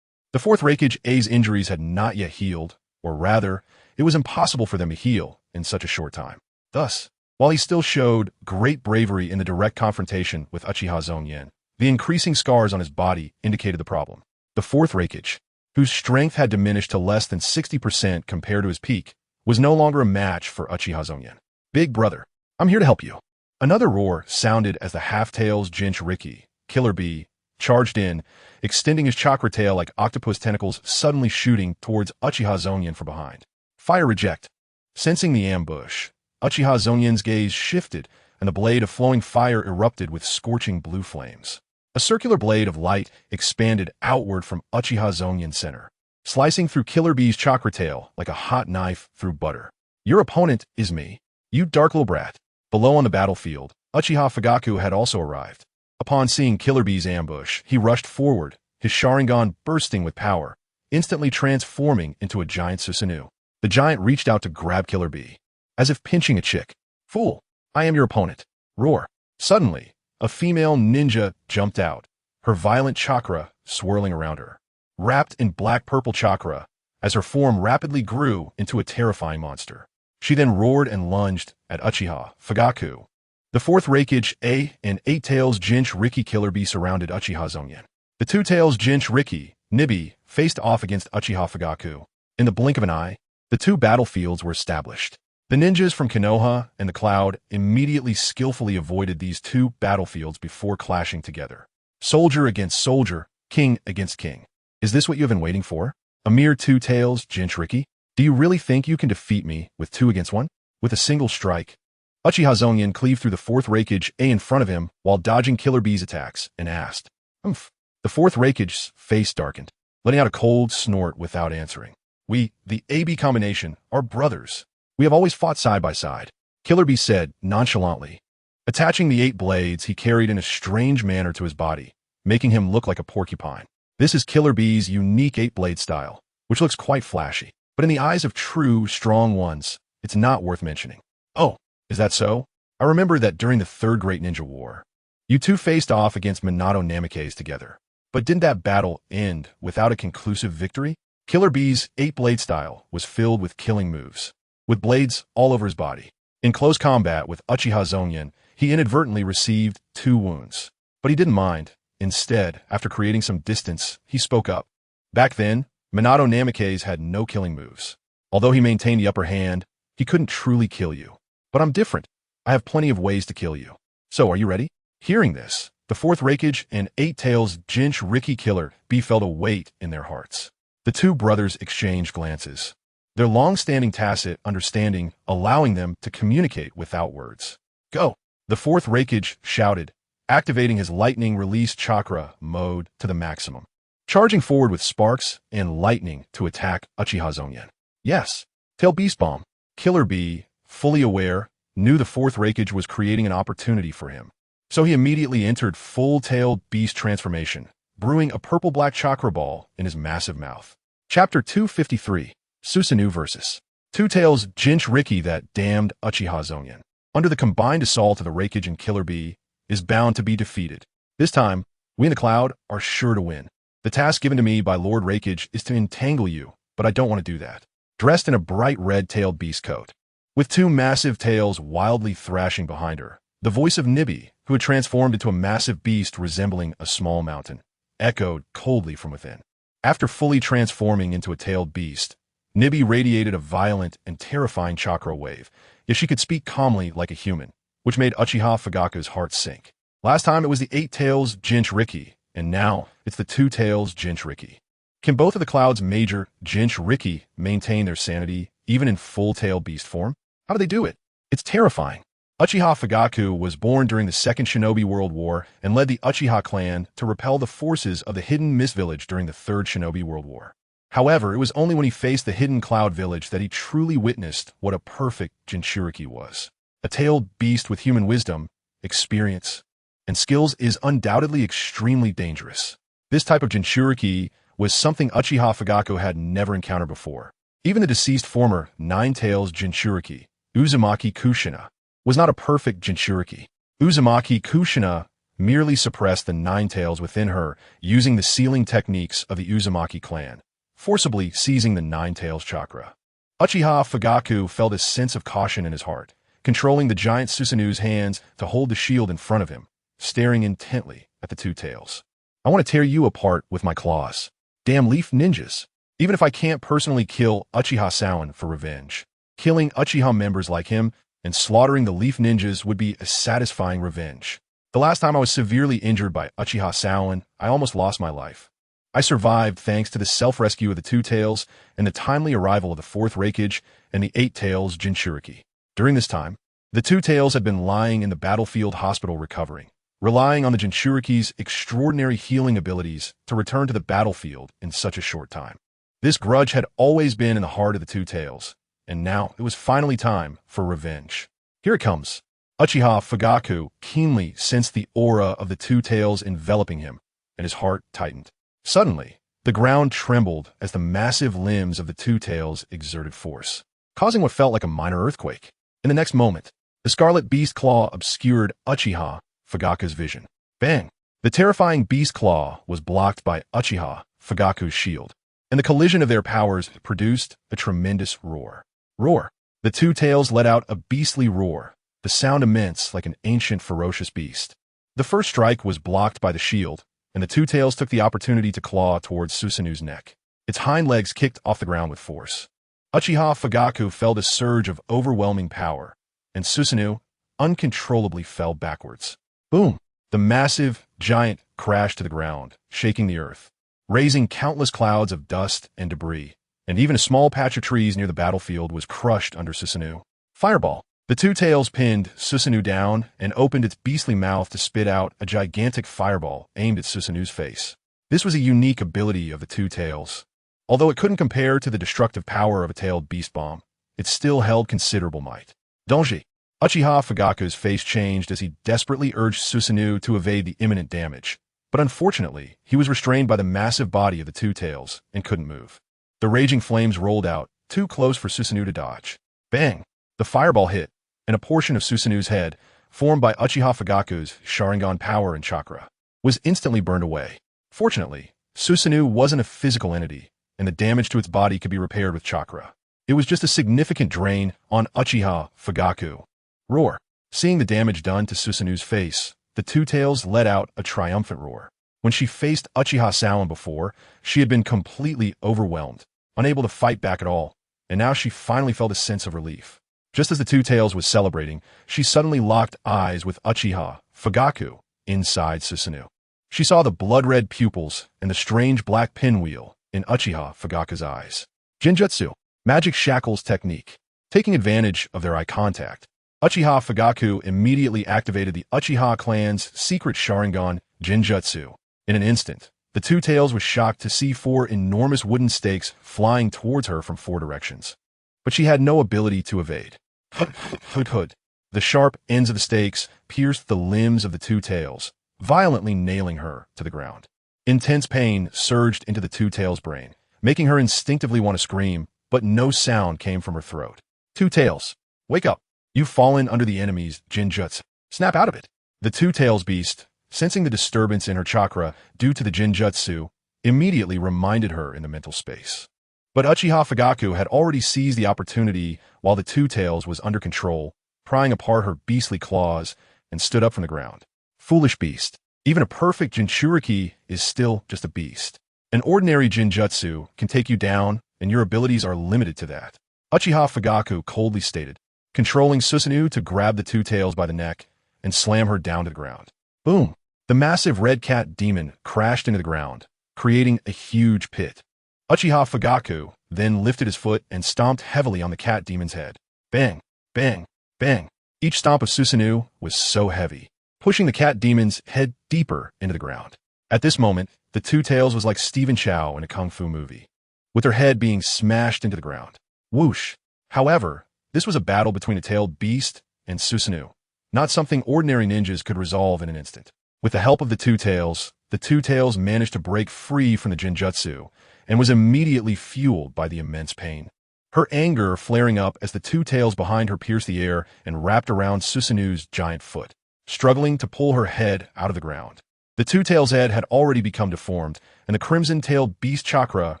The fourth Raikage A's injuries had not yet healed, or rather, it was impossible for them to heal in such a short time. Thus, while he still showed great bravery in the direct confrontation with Uchiha Zongyan, the increasing scars on his body indicated the problem. The fourth Raikage, whose strength had diminished to less than 60% compared to his peak, was no longer a match for Uchiha Zongyan. Big brother, I'm here to help you. Another roar sounded as the half-tails Jinchuriki, Killer Bee, charged in, extending his chakra tail like octopus tentacles, suddenly shooting towards Uchiha Zongyan from behind. Fire reject. Sensing the ambush, Uchiha Zongyan's gaze shifted, and the blade of flowing fire erupted with scorching blue flames. A circular blade of light expanded outward from Uchiha Zongyan's center, slicing through Killer Bee's chakra tail like a hot knife through butter. Your opponent is me, you dark little brat. Below on the battlefield, Uchiha Fugaku had also arrived. Upon seeing Killer Bee's ambush, he rushed forward, his Sharingan bursting with power, instantly transforming into a giant Susanoo. The giant reached out to grab Killer Bee, as if pinching a chick. Fool, I am your opponent. Roar. Suddenly, a female ninja jumped out, her violent chakra swirling around her, wrapped in black-purple chakra, as her form rapidly grew into a terrifying monster. She then roared and lunged at Uchiha Fugaku, The fourth Reikage A and Eight Tails Jinch Riki Killer Bee surrounded Uchiha Zongyan. The Two Tails Jinch Riki, Nibi, faced off against Uchiha Fugaku. In the blink of an eye, the two battlefields were established. The ninjas from Konoha and the Cloud immediately skillfully avoided these two battlefields before clashing together. Soldier against soldier, king against king. Is this what you have been waiting for? A mere Two Tails Jinch Riki? Do you really think you can defeat me with 2 against 1? With a single strike? Uchiha Zongyan cleaved through the fourth Reikage A in front of him while dodging Killer Bee's attacks and asked, "Umph." The fourth Reikage's face darkened, letting out a cold snort without answering. "We, the AB combination, are brothers. We have always fought side by side," Killer Bee said nonchalantly. Attaching the 8 blades he carried in a strange manner to his body, making him look like a porcupine. This is Killer Bee's unique 8-blade style, which looks quite flashy. But in the eyes of true, strong ones, it's not worth mentioning. "Oh, is that so? I remember that during the Third Great Ninja War, you two faced off against Minato Namikaze together. But didn't that battle end without a conclusive victory?" Killer Bee's 8-blade style was filled with killing moves, with blades all over his body. In close combat with Uchiha Zongyan, he inadvertently received 2 wounds. But he didn't mind. Instead, after creating some distance, he spoke up. "Back then, Minato Namikaze had no killing moves. Although he maintained the upper hand, he couldn't truly kill you. But I'm different. I have plenty of ways to kill you. So are you ready?" Hearing this, the fourth Reikage and Eight Tails Jinch Riki Killer Bee felt a weight in their hearts. The two brothers exchanged glances, their long-standing tacit understanding allowing them to communicate without words. "Go!" The fourth Reikage shouted, activating his lightning release chakra mode to the maximum, charging forward with sparks and lightning to attack Uchiha Zongyan. "Yes, Tail Beast Bomb." Killer Bee, fully aware, knew the fourth Reikage was creating an opportunity for him. So he immediately entered full-tailed beast transformation, brewing a purple-black chakra ball in his massive mouth. Chapter 253, Susanoo vs. Two Tails Jinch Riki that damned Uchiha Zongyan. Under the combined assault of the Reikage and Killer Bee, is bound to be defeated. This time, we in the Cloud are sure to win. The task given to me by Lord Reikage is to entangle you, but I don't want to do that. Dressed in a bright red-tailed beast coat, with 2 massive tails wildly thrashing behind her, the voice of Nibi, who had transformed into a massive beast resembling a small mountain, echoed coldly from within. After fully transforming into a tailed beast, Nibi radiated a violent and terrifying chakra wave, yet she could speak calmly like a human, which made Uchiha Fugaku's heart sink. Last time it was the 8 Tails Jinch Riki, and now it's the 2 Tails Jinch Riki. Can both of the Cloud's major Jinch Riki maintain their sanity even in full-tail beast form? How do they do it? It's terrifying. Uchiha Fugaku was born during the Second Shinobi World War and led the Uchiha clan to repel the forces of the Hidden Mist Village during the Third Shinobi World War. However, it was only when he faced the Hidden Cloud Village that he truly witnessed what a perfect Jinchuriki was. A tailed beast with human wisdom, experience, and skills is undoubtedly extremely dangerous. This type of Jinchuriki was something Uchiha Fugaku had never encountered before. Even the deceased former Nine Tails Jinchuriki, Uzumaki Kushina, was not a perfect Jinchuriki. Uzumaki Kushina merely suppressed the 9 tails within her using the sealing techniques of the Uzumaki clan, forcibly seizing the 9 tails chakra. Uchiha Fugaku felt a sense of caution in his heart, controlling the giant Susanoo's hands to hold the shield in front of him, staring intently at the 2 tails. "I want to tear you apart with my claws. Damn leaf ninjas. Even if I can't personally kill Uchiha Sawan for revenge, killing Uchiha members like him and slaughtering the leaf ninjas would be a satisfying revenge. The last time I was severely injured by Uchiha Sawan, I almost lost my life. I survived thanks to the self-rescue of the 2 tails and the timely arrival of the 4th Reikage and the 8 tails Jinchuriki. During this time, the 2 tails had been lying in the battlefield hospital recovering, relying on the Jinchuriki's extraordinary healing abilities to return to the battlefield in such a short time. This grudge had always been in the heart of the 2 tails, and now it was finally time for revenge. Here it comes. Uchiha Fugaku keenly sensed the aura of the 2 tails enveloping him, and his heart tightened. Suddenly, the ground trembled as the massive limbs of the 2 tails exerted force, causing what felt like a minor earthquake. In the next moment, the scarlet beast claw obscured Uchiha Fugaku's vision. Bang! The terrifying beast claw was blocked by Uchiha Fugaku's shield, and the collision of their powers produced a tremendous roar. Roar! The 2 tails let out a beastly roar, the sound immense like an ancient ferocious beast. The first strike was blocked by the shield, and the two tails took the opportunity to claw towards Susanu's neck. Its hind legs kicked off the ground with force. Uchiha Fugaku felt a surge of overwhelming power, and Susanu uncontrollably fell backwards. Boom! The massive giant crashed to the ground, shaking the earth, raising countless clouds of dust and debris, and even a small patch of trees near the battlefield was crushed under Susanu. Fireball! The two tails pinned Susanu down and opened its beastly mouth to spit out a gigantic fireball aimed at Susanu's face. This was a unique ability of the two tails. Although it couldn't compare to the destructive power of a tailed beast bomb, it still held considerable might. Donji! Uchiha Fugaku's face changed as he desperately urged Susanu to evade the imminent damage, but unfortunately, he was restrained by the massive body of the two tails and couldn't move. The raging flames rolled out, too close for Susanu to dodge. Bang! The fireball hit, and a portion of Susanu's head, formed by Uchiha Fugaku's Sharingan power and chakra, was instantly burned away. Fortunately, Susanu wasn't a physical entity, and the damage to its body could be repaired with chakra. It was just a significant drain on Uchiha Fugaku. Roar! Seeing the damage done to Susanu's face, the two tails let out a triumphant roar. When she faced Uchiha Sawan before, she had been completely overwhelmed, unable to fight back at all, and now she finally felt a sense of relief. Just as the two tails was celebrating, she suddenly locked eyes with Uchiha Fugaku inside Susanu. She saw the blood-red pupils and the strange black pinwheel in Uchiha Fugaku's eyes. Jinjutsu, magic shackles technique. Taking advantage of their eye contact, Uchiha Fugaku immediately activated the Uchiha clan's secret Sharingan Jinjutsu. In an instant, the two tails was shocked to see four enormous wooden stakes flying towards her from four directions. But she had no ability to evade. Hood. The sharp ends of the stakes pierced the limbs of the two tails, violently nailing her to the ground. Intense pain surged into the two tails' brain, making her instinctively want to scream, but no sound came from her throat. Two tails, wake up. You've fallen under the enemy's Jinjutsu. Snap out of it. The two tails beast, sensing the disturbance in her chakra due to the Jinjutsu, immediately reminded her in the mental space. But Uchiha Fugaku had already seized the opportunity while the two tails was under control, prying apart her beastly claws, and stood up from the ground. Foolish beast. Even a perfect Jinchuriki is still just a beast. An ordinary Jinjutsu can take you down, and your abilities are limited to that. Uchiha Fugaku coldly stated, controlling Susanu to grab the two tails by the neck and slam her down to the ground. Boom! The massive red cat demon crashed into the ground, creating a huge pit. Uchiha Fugaku then lifted his foot and stomped heavily on the cat demon's head. Bang! Bang! Bang! Each stomp of Susanu was so heavy, pushing the cat demon's head deeper into the ground. At this moment, the two tails was like Stephen Chow in a kung fu movie, with her head being smashed into the ground. Whoosh! However, this was a battle between a tailed beast and Susanu, not something ordinary ninjas could resolve in an instant. With the help of the two tails managed to break free from the Jinjutsu and was immediately fueled by the immense pain. Her anger flaring up as the two tails behind her pierced the air and wrapped around Susanu's giant foot, struggling to pull her head out of the ground. The two tails' head had already become deformed, and the crimson-tailed beast chakra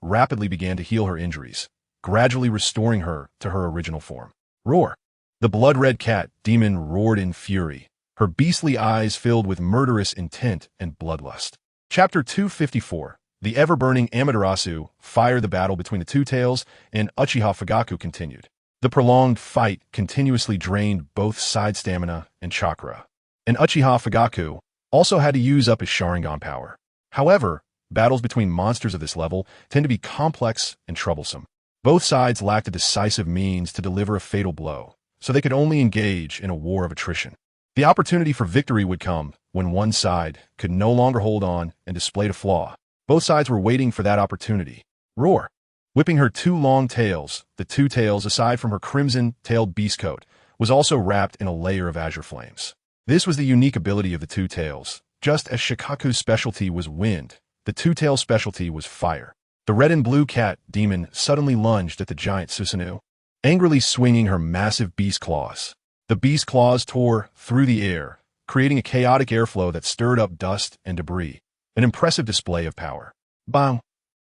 rapidly began to heal her injuries, gradually restoring her to her original form. Roar! The blood-red cat demon roared in fury, her beastly eyes filled with murderous intent and bloodlust. Chapter 254. The ever-burning Amaterasu Fire. The battle between the two tails and Uchiha Fugaku continued. The prolonged fight continuously drained both side stamina and chakra, and Uchiha Fugaku also had to use up his Sharingan power. However, battles between monsters of this level tend to be complex and troublesome. Both sides lacked a decisive means to deliver a fatal blow, so they could only engage in a war of attrition. The opportunity for victory would come when one side could no longer hold on and displayed a flaw. Both sides were waiting for that opportunity. Roar! Whipping her two long tails, the two tails, aside from her crimson-tailed beast coat, was also wrapped in a layer of azure flames. This was the unique ability of the two tails. Just as Shikaku's specialty was wind, the two tails' specialty was fire. The red and blue cat demon suddenly lunged at the giant Susanu, angrily swinging her massive beast claws. The beast claws tore through the air, creating a chaotic airflow that stirred up dust and debris. An impressive display of power. Bang!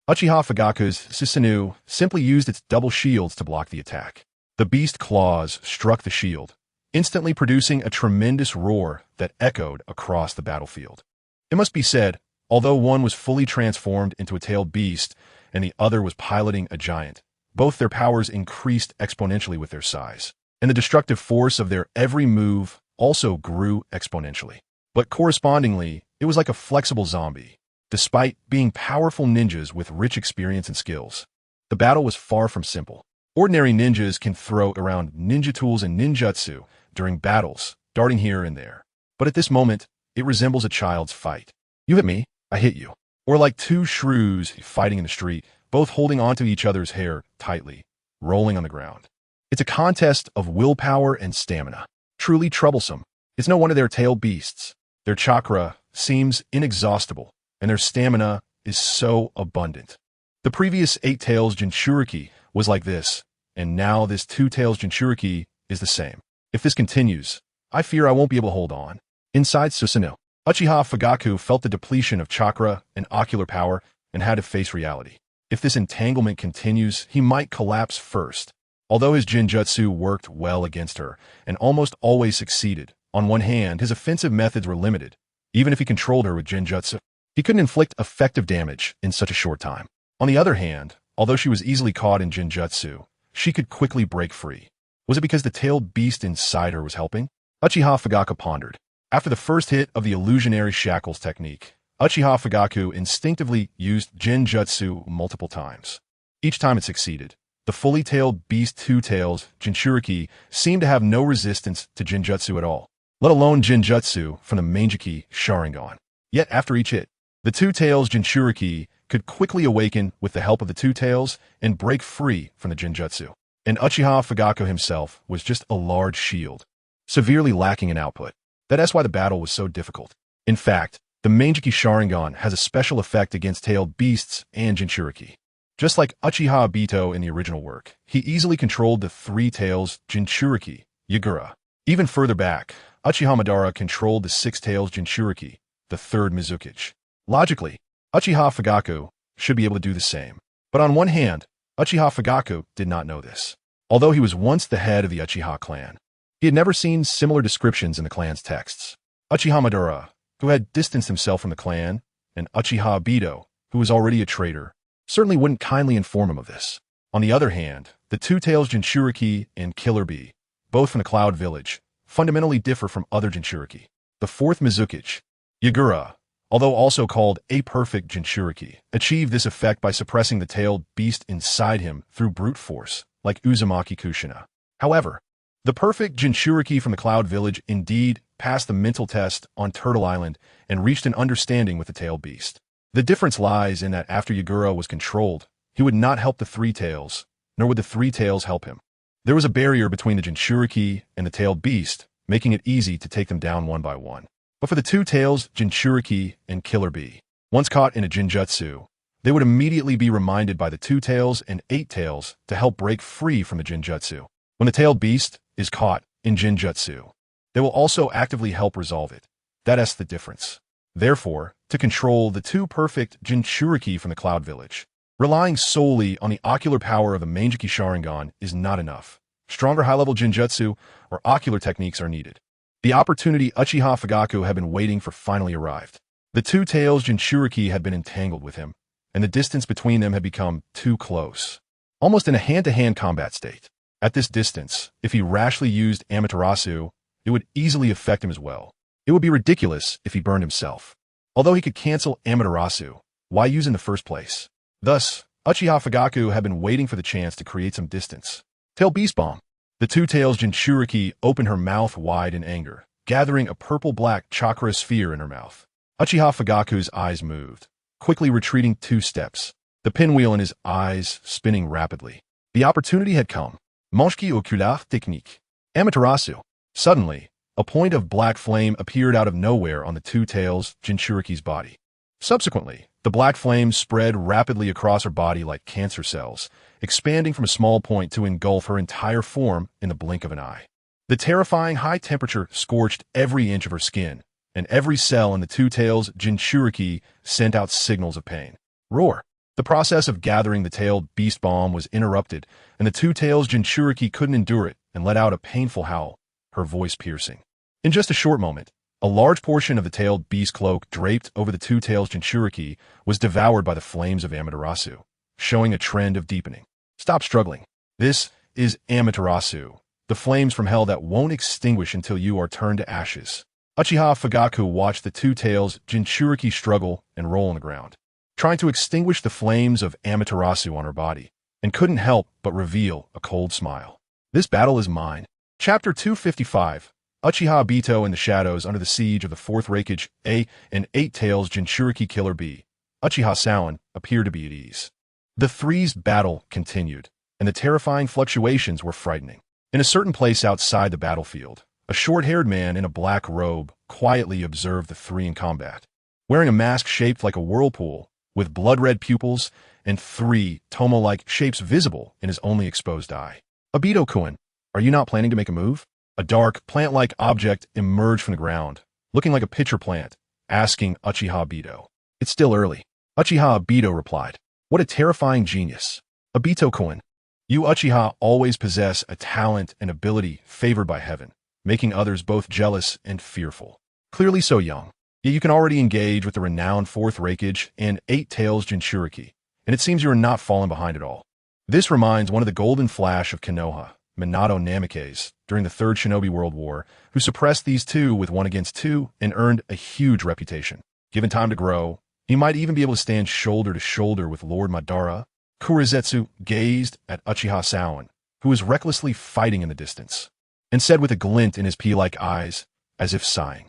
Uchiha Fugaku's Susanu simply used its double shields to block the attack. The beast claws struck the shield, instantly producing a tremendous roar that echoed across the battlefield. It must be said, although one was fully transformed into a tailed beast and the other was piloting a giant, both their powers increased exponentially with their size, and the destructive force of their every move also grew exponentially. But correspondingly, it was like a flexible zombie. Despite being powerful ninjas with rich experience and skills, the battle was far from simple. Ordinary ninjas can throw around ninja tools and ninjutsu during battles, darting here and there. But at this moment, it resembles a child's fight. You hit me, I hit you. Or like two shrews fighting in the street, both holding onto each other's hair tightly, rolling on the ground. It's a contest of willpower and stamina. Truly troublesome. It's no wonder they're tailed beasts. Their chakra seems inexhaustible, and their stamina is so abundant. The previous 8 tails Jinchuriki was like this, and now this 2 tails Jinchuriki is the same. If this continues, I fear I won't be able to hold on. Inside Susanoo, Uchiha Fugaku felt the depletion of chakra and ocular power and had to face reality. If this entanglement continues, he might collapse first. Although his Jinjutsu worked well against her and almost always succeeded, on one hand, his offensive methods were limited. Even if he controlled her with Jinjutsu, he couldn't inflict effective damage in such a short time. On the other hand, although she was easily caught in Jinjutsu, she could quickly break free. Was it because the tailed beast inside her was helping? Uchiha Fugaku pondered. After the first hit of the illusionary shackles technique, Uchiha Fugaku instinctively used Jinjutsu multiple times. Each time it succeeded. The fully tailed beast 2 tails, Jinchuriki, seemed to have no resistance to Jinjutsu at all, let alone Jinjutsu from the Manjiki Sharingan. Yet after each hit, the 2 tails Jinchuriki could quickly awaken with the help of the 2 tails and break free from the Jinjutsu. And Uchiha Fugaku himself was just a large shield, severely lacking in output. That's why the battle was so difficult. In fact, the Manjiki Sharingan has a special effect against tailed beasts and Jinchuriki. Just like Uchiha Obito in the original work, he easily controlled the 3 tails Jinchuriki, Yagura. Even further back, Uchiha Madara controlled the 6 tails Jinchuriki, the 3rd Mizukichi. Logically, Uchiha Fugaku should be able to do the same. But on one hand, Uchiha Fugaku did not know this. Although he was once the head of the Uchiha clan, he had never seen similar descriptions in the clan's texts. Uchiha Madara, who had distanced himself from the clan, and Uchiha Obito, who was already a traitor, certainly wouldn't kindly inform him of this. On the other hand, the 2 tails Jinchuriki and Killer Bee, both from the Cloud Village, fundamentally differ from other Jinchuriki. The 4th Mizukichi, Yagura, although also called a perfect Jinchuriki, achieved this effect by suppressing the tailed beast inside him through brute force, like Uzumaki Kushina. However, the perfect Jinchuriki from the Cloud Village indeed passed the mental test on Turtle Island and reached an understanding with the tailed beast. The difference lies in that after Yagura was controlled, he would not help the 3 tails, nor would the 3 tails help him. There was a barrier between the Jinchuriki and the tailed beast, making it easy to take them down one by one. But for the 2 tails Jinchuriki and Killer Bee, once caught in a Jinjutsu, they would immediately be reminded by the 2 tails and 8 tails to help break free from the Jinjutsu. When the tailed beast is caught in Jinjutsu, they will also actively help resolve it. That's the difference. Therefore, to control the 2 perfect Jinchuriki from the Cloud Village, relying solely on the ocular power of the Manjiki Sharingan is not enough. Stronger high-level Jinjutsu or ocular techniques are needed. The opportunity Uchiha Fugaku had been waiting for finally arrived. The 2 tails Jinchuriki had been entangled with him, and the distance between them had become too close, almost in a hand-to-hand combat state. At this distance, if he rashly used Amaterasu, it would easily affect him as well. It would be ridiculous if he burned himself. Although he could cancel Amaterasu, why use in the first place? Thus, Uchiha Fugaku had been waiting for the chance to create some distance. Tail Beast Bomb. The 2 tails Jinchuriki opened her mouth wide in anger, gathering a purple-black chakra sphere in her mouth. Uchiha Fugaku's eyes moved, quickly retreating 2 steps, the pinwheel in his eyes spinning rapidly. The opportunity had come. Manjiki Oculaire Technique. Amaterasu. Suddenly, a point of black flame appeared out of nowhere on the 2 tails Jinchuriki's body. Subsequently, the black flame spread rapidly across her body like cancer cells, expanding from a small point to engulf her entire form in the blink of an eye. The terrifying high temperature scorched every inch of her skin, and every cell in the 2 tails Jinchuriki sent out signals of pain. Roar! The process of gathering the tailed beast bomb was interrupted, and the 2 tails Jinchuriki couldn't endure it and let out a painful howl. her voice piercing. In just a short moment, a large portion of the tailed beast cloak draped over the two tails Jinchuriki was devoured by the flames of Amaterasu, showing a trend of deepening. Stop struggling. This is Amaterasu, the flames from hell that won't extinguish until you are turned to ashes. Uchiha Fugaku watched the two tails Jinchuriki struggle and roll on the ground, trying to extinguish the flames of Amaterasu on her body, and couldn't help but reveal a cold smile. This battle is mine. Chapter 255. Uchiha Obito in the shadows under the siege of the fourth Raikage A and Eight Tails Jinchuriki Killer B. Uchiha Zongyan appeared to be at ease. The three's battle continued, and the terrifying fluctuations were frightening. In a certain place outside the battlefield, a short-haired man in a black robe quietly observed the three in combat. Wearing a mask shaped like a whirlpool, with blood-red pupils and three Tomo-like shapes visible in his only exposed eye. Obito-kun, are you not planning to make a move? A dark, plant-like object emerged from the ground, looking like a pitcher plant, asking Uchiha Obito. It's still early. Uchiha Obito replied. What a terrifying genius. Obito-kun, you Uchiha always possess a talent and ability favored by heaven, making others both jealous and fearful. Clearly so young, yet you can already engage with the renowned fourth Raikage and Eight Tails Jinchuriki, and it seems you are not falling behind at all. This reminds one of the golden flash of Konoha, Minato Namikaze, during the Third Shinobi World War, who suppressed these two with 1 against 2 and earned a huge reputation. Given time to grow, he might even be able to stand shoulder to shoulder with Lord Madara. Kurizetsu gazed at Uchiha Zongyan, who was recklessly fighting in the distance, and said with a glint in his pea-like eyes, as if sighing,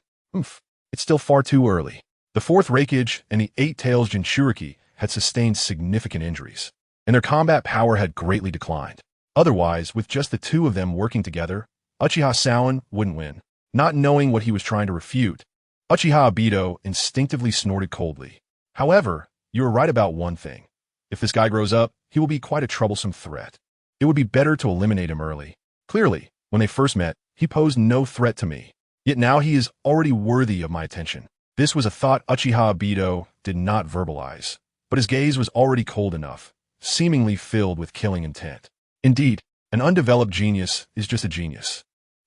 it's still far too early. The fourth Raikage and the Eight Tails Jinchuriki had sustained significant injuries, and their combat power had greatly declined. Otherwise, with just the two of them working together, Uchiha Zongyan wouldn't win. Not knowing what he was trying to refute, Uchiha Obito instinctively snorted coldly. However, you are right about one thing. If this guy grows up, he will be quite a troublesome threat. It would be better to eliminate him early. Clearly, when they first met, he posed no threat to me. Yet now he is already worthy of my attention. This was a thought Uchiha Obito did not verbalize, but his gaze was already cold enough, seemingly filled with killing intent. Indeed, an undeveloped genius is just a genius.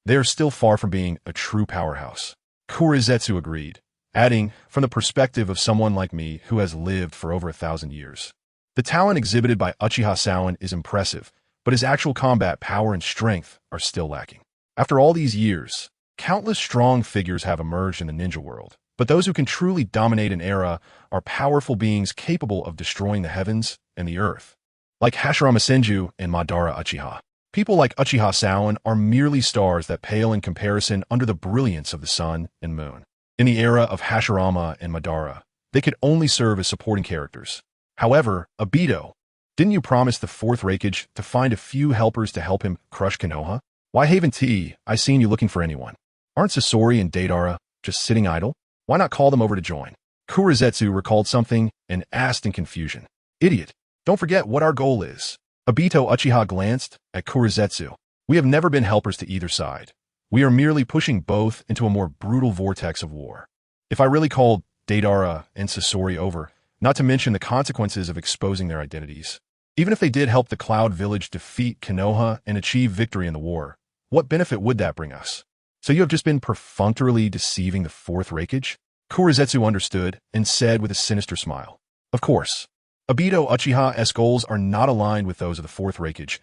They are still far from being a true powerhouse. Kurizetsu agreed, adding, from the perspective of someone like me who has lived for over 1,000 years. The talent exhibited by Uchiha Zongyan is impressive, but his actual combat power and strength are still lacking. After all these years, countless strong figures have emerged in the ninja world, but those who can truly dominate an era are powerful beings capable of destroying the heavens and the earth. Like Hashirama Senju and Madara Uchiha. People like Uchiha Zongyan are merely stars that pale in comparison under the brilliance of the sun and moon. In the era of Hashirama and Madara, they could only serve as supporting characters. However, Obito, didn't you promise the fourth Raikage to find a few helpers to help him crush Konoha? Why haven't I seen you looking for anyone? Aren't Sasori and Deidara just sitting idle? Why not call them over to join? Kurizetsu recalled something and asked in confusion. Idiot. Don't forget what our goal is. Obito Uchiha glanced at Kurizetsu. We have never been helpers to either side. We are merely pushing both into a more brutal vortex of war. If I really called Deidara and Sasori over, not to mention the consequences of exposing their identities, even if they did help the Cloud Village defeat Konoha and achieve victory in the war, what benefit would that bring us? So you have just been perfunctorily deceiving the fourth Raikage? Kurizetsu understood and said with a sinister smile. Of course. Obito Uchiha's goals are not aligned with those of the fourth Raikage.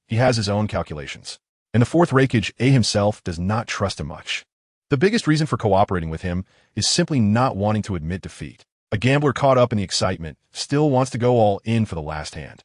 He has his own calculations. And the fourth Raikage A himself does not trust him much. The biggest reason for cooperating with him is simply not wanting to admit defeat. A gambler caught up in the excitement still wants to go all in for the last hand.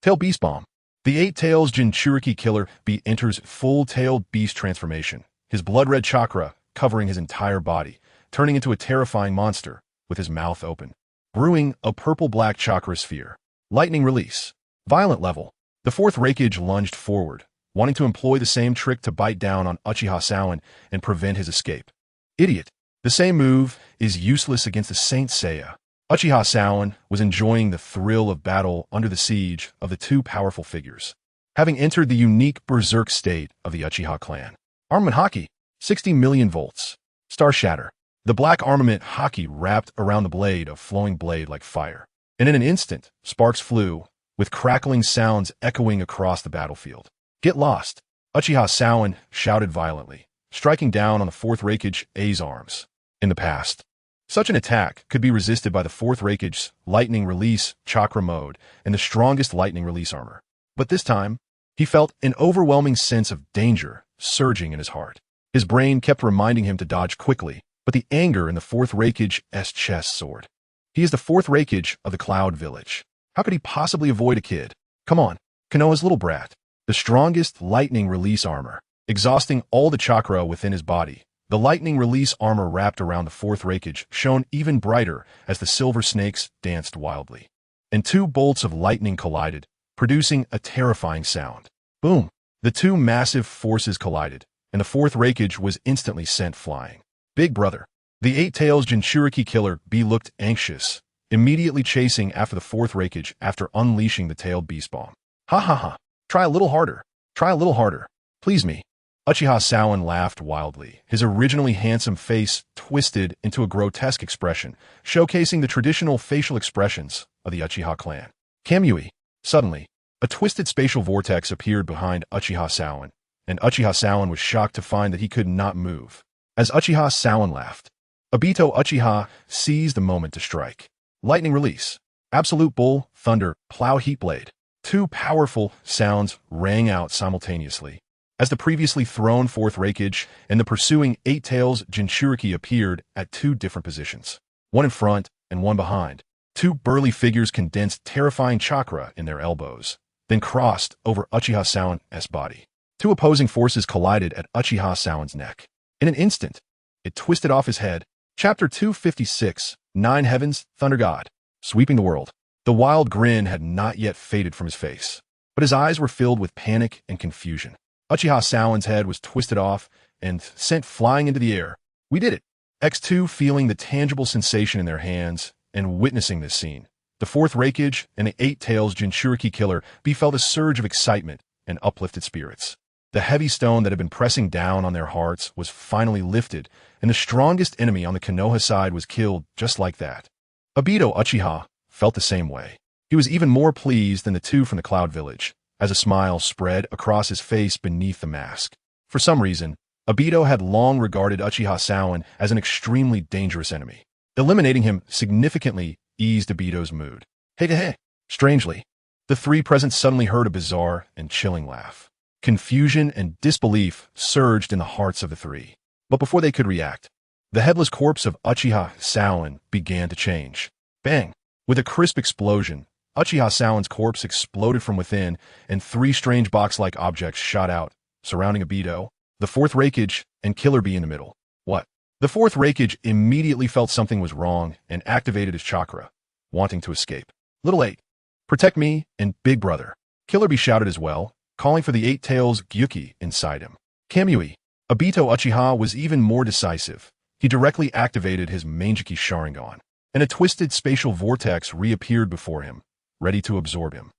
Tail Beast Bomb. The Eight Tails Jinchuriki Killer B enters full-tailed beast transformation, his blood-red chakra covering his entire body, turning into a terrifying monster with his mouth open. Brewing a purple-black chakra sphere. Lightning release. Violent level. The fourth Raikage lunged forward, wanting to employ the same trick to bite down on Uchiha Zongyan and prevent his escape. Idiot. The same move is useless against the Saint Seiya. Uchiha Zongyan was enjoying the thrill of battle under the siege of the two powerful figures, having entered the unique berserk state of the Uchiha clan. Armament Haki. 60 million volts. Star Shatter. The black armament Haki wrapped around the blade, a flowing blade like fire. And in an instant, sparks flew, with crackling sounds echoing across the battlefield. Get lost. Uchiha Zongyan shouted violently, striking down on the fourth Reikage A's arms. In the past, such an attack could be resisted by the fourth Reikage's lightning release chakra mode and the strongest lightning release armor. But this time, he felt an overwhelming sense of danger surging in his heart. His brain kept reminding him to dodge quickly, but the anger in the fourth Reikage's chest soared. He is the fourth Reikage of the Cloud Village. How could he possibly avoid a kid? Come on, Konoha's little brat. The strongest lightning release armor, exhausting all the chakra within his body. The lightning release armor wrapped around the fourth Reikage shone even brighter as the silver snakes danced wildly. And two bolts of lightning collided, producing a terrifying sound. Boom! The two massive forces collided, and the fourth Reikage was instantly sent flying. Big brother. The eight-tails Jinchuriki killer bee looked anxious, immediately chasing after the fourth Reikage after unleashing the tailed beast bomb. Ha ha ha! Try a little harder. Try a little harder. Please me. Uchiha Zongyan laughed wildly, his originally handsome face twisted into a grotesque expression, showcasing the traditional facial expressions of the Uchiha clan. Kamui. Suddenly, a twisted spatial vortex appeared behind Uchiha Zongyan, and Uchiha Zongyan was shocked to find that he could not move. As Uchiha Zongyan laughed, Obito Uchiha seized the moment to strike. Lightning release. Absolute Bull, Thunder, Plow Heat Blade. Two powerful sounds rang out simultaneously. As the previously thrown fourth Reikage and the pursuing eight-tails Jinchuriki appeared at two different positions, one in front and one behind. Two burly figures condensed terrifying chakra in their elbows, then crossed over Uchiha Zongyan's body. Two opposing forces collided at Uchiha Zongyan's neck. In an instant, it twisted off his head. Chapter 256, Nine Heavens, Thunder God. Sweeping the world. The wild grin had not yet faded from his face, but his eyes were filled with panic and confusion. Uchiha Zongyan's head was twisted off and sent flying into the air. We did it! X2 feeling the tangible sensation in their hands and witnessing this scene. The fourth Reikage and the eight-tails Jinchuriki killer felt a surge of excitement and uplifted spirits. The heavy stone that had been pressing down on their hearts was finally lifted, and the strongest enemy on the Konoha side was killed just like that. Obito Uchiha felt the same way. He was even more pleased than the two from the Cloud Village, as a smile spread across his face beneath the mask. For some reason, Obito had long regarded Uchiha Zongyan as an extremely dangerous enemy. Eliminating him significantly eased Obito's mood. Hey. Strangely, the three present suddenly heard a bizarre and chilling laugh. Confusion and disbelief surged in the hearts of the three. But before they could react, the headless corpse of Uchiha Zongyan began to change. Bang! With a crisp explosion, Uchiha Zongyan's corpse exploded from within, and three strange box-like objects shot out, surrounding Obito, the fourth Reikage, and Killer Bee in the middle. What? The fourth Reikage immediately felt something was wrong and activated his chakra, wanting to escape. Little 8, protect me and Big Brother. Killer Bee shouted as well, calling for the eight-tails Gyuki inside him. Kamui. Obito Uchiha was even more decisive. He directly activated his Manjiki Sharingan, and a twisted spatial vortex reappeared before him, ready to absorb him.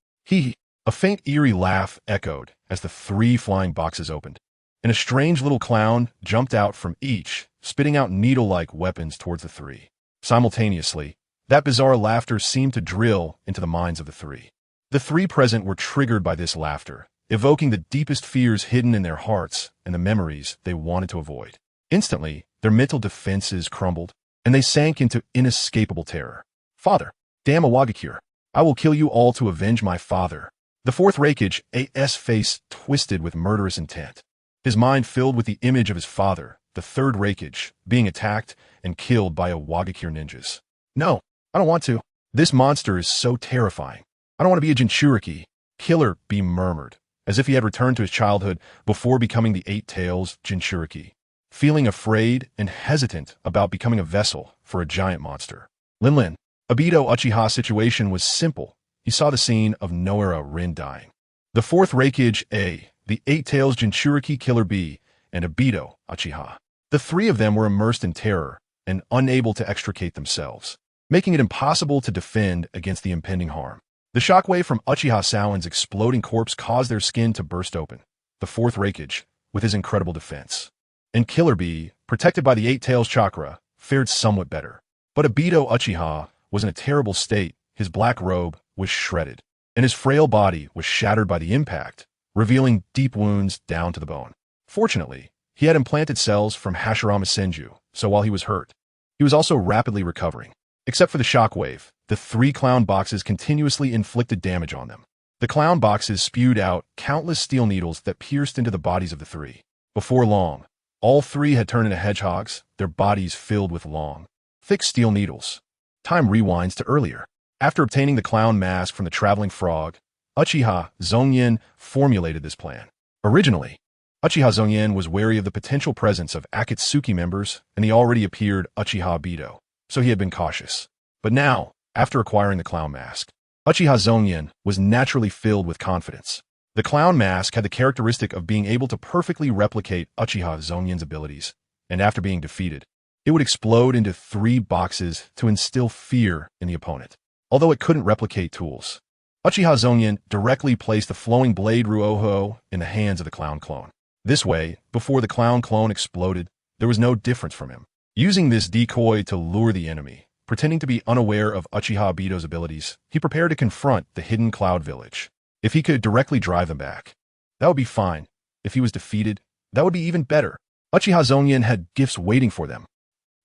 A faint eerie laugh echoed as the three flying boxes opened, and a strange little clown jumped out from each, spitting out needle-like weapons towards the three. Simultaneously, that bizarre laughter seemed to drill into the minds of the three. The three present were triggered by this laughter, evoking the deepest fears hidden in their hearts and the memories they wanted to avoid. Instantly, their mental defenses crumbled, and they sank into inescapable terror. Father, damn Awagakure, I will kill you all to avenge my father. The fourth Reikage, A.S. face twisted with murderous intent. His mind filled with the image of his father, the third Reikage, being attacked and killed by Awagakure ninjas. No, I don't want to. This monster is so terrifying. I don't want to be a Jinchuriki. Killer Bee murmured, as if he had returned to his childhood before becoming the eight-tails Jinchuriki, feeling afraid and hesitant about becoming a vessel for a giant monster. Lin. Obito Uchiha's situation was simple. He saw the scene of Noara Rin dying. The fourth Reikage A, the eight-tails Jinchuriki Killer Bee, and Obito Uchiha. The three of them were immersed in terror and unable to extricate themselves, making it impossible to defend against the impending harm. The shockwave from Uchiha Zongyan's exploding corpse caused their skin to burst open. The fourth Reikage, with his incredible defense, and Killer Bee, protected by the eight-tails chakra, fared somewhat better. But Obito Uchiha was in a terrible state. His black robe was shredded, and his frail body was shattered by the impact, revealing deep wounds down to the bone. Fortunately, He had implanted cells from Hashirama Senju, so while he was hurt, he was also rapidly recovering. Except for the shockwave, the 3 clown boxes continuously inflicted damage on them. The clown boxes spewed out countless steel needles that pierced into the bodies of the 3. Before long, all 3 had turned into hedgehogs, their bodies filled with long, thick steel needles. Time rewinds to earlier. After obtaining the clown mask from the traveling frog, Uchiha Zongyan formulated this plan. Originally, Uchiha Zongyan was wary of the potential presence of Akatsuki members and the already appeared Uchiha Obito, so he had been cautious. But now, after acquiring the clown mask, Uchiha Zongyan was naturally filled with confidence. The clown mask had the characteristic of being able to perfectly replicate Uchiha Zongyan's abilities, and after being defeated, it would explode into 3 boxes to instill fear in the opponent. Although it couldn't replicate tools, Uchiha Zongyan directly placed the flowing blade Ruoho in the hands of the clown clone. This way, before the clown clone exploded, there was no difference from him. Using this decoy to lure the enemy, pretending to be unaware of Uchiha Obito's abilities, he prepared to confront the hidden cloud village. If he could directly drive them back, that would be fine. If he was defeated, that would be even better. Uchiha Zongyan had gifts waiting for them.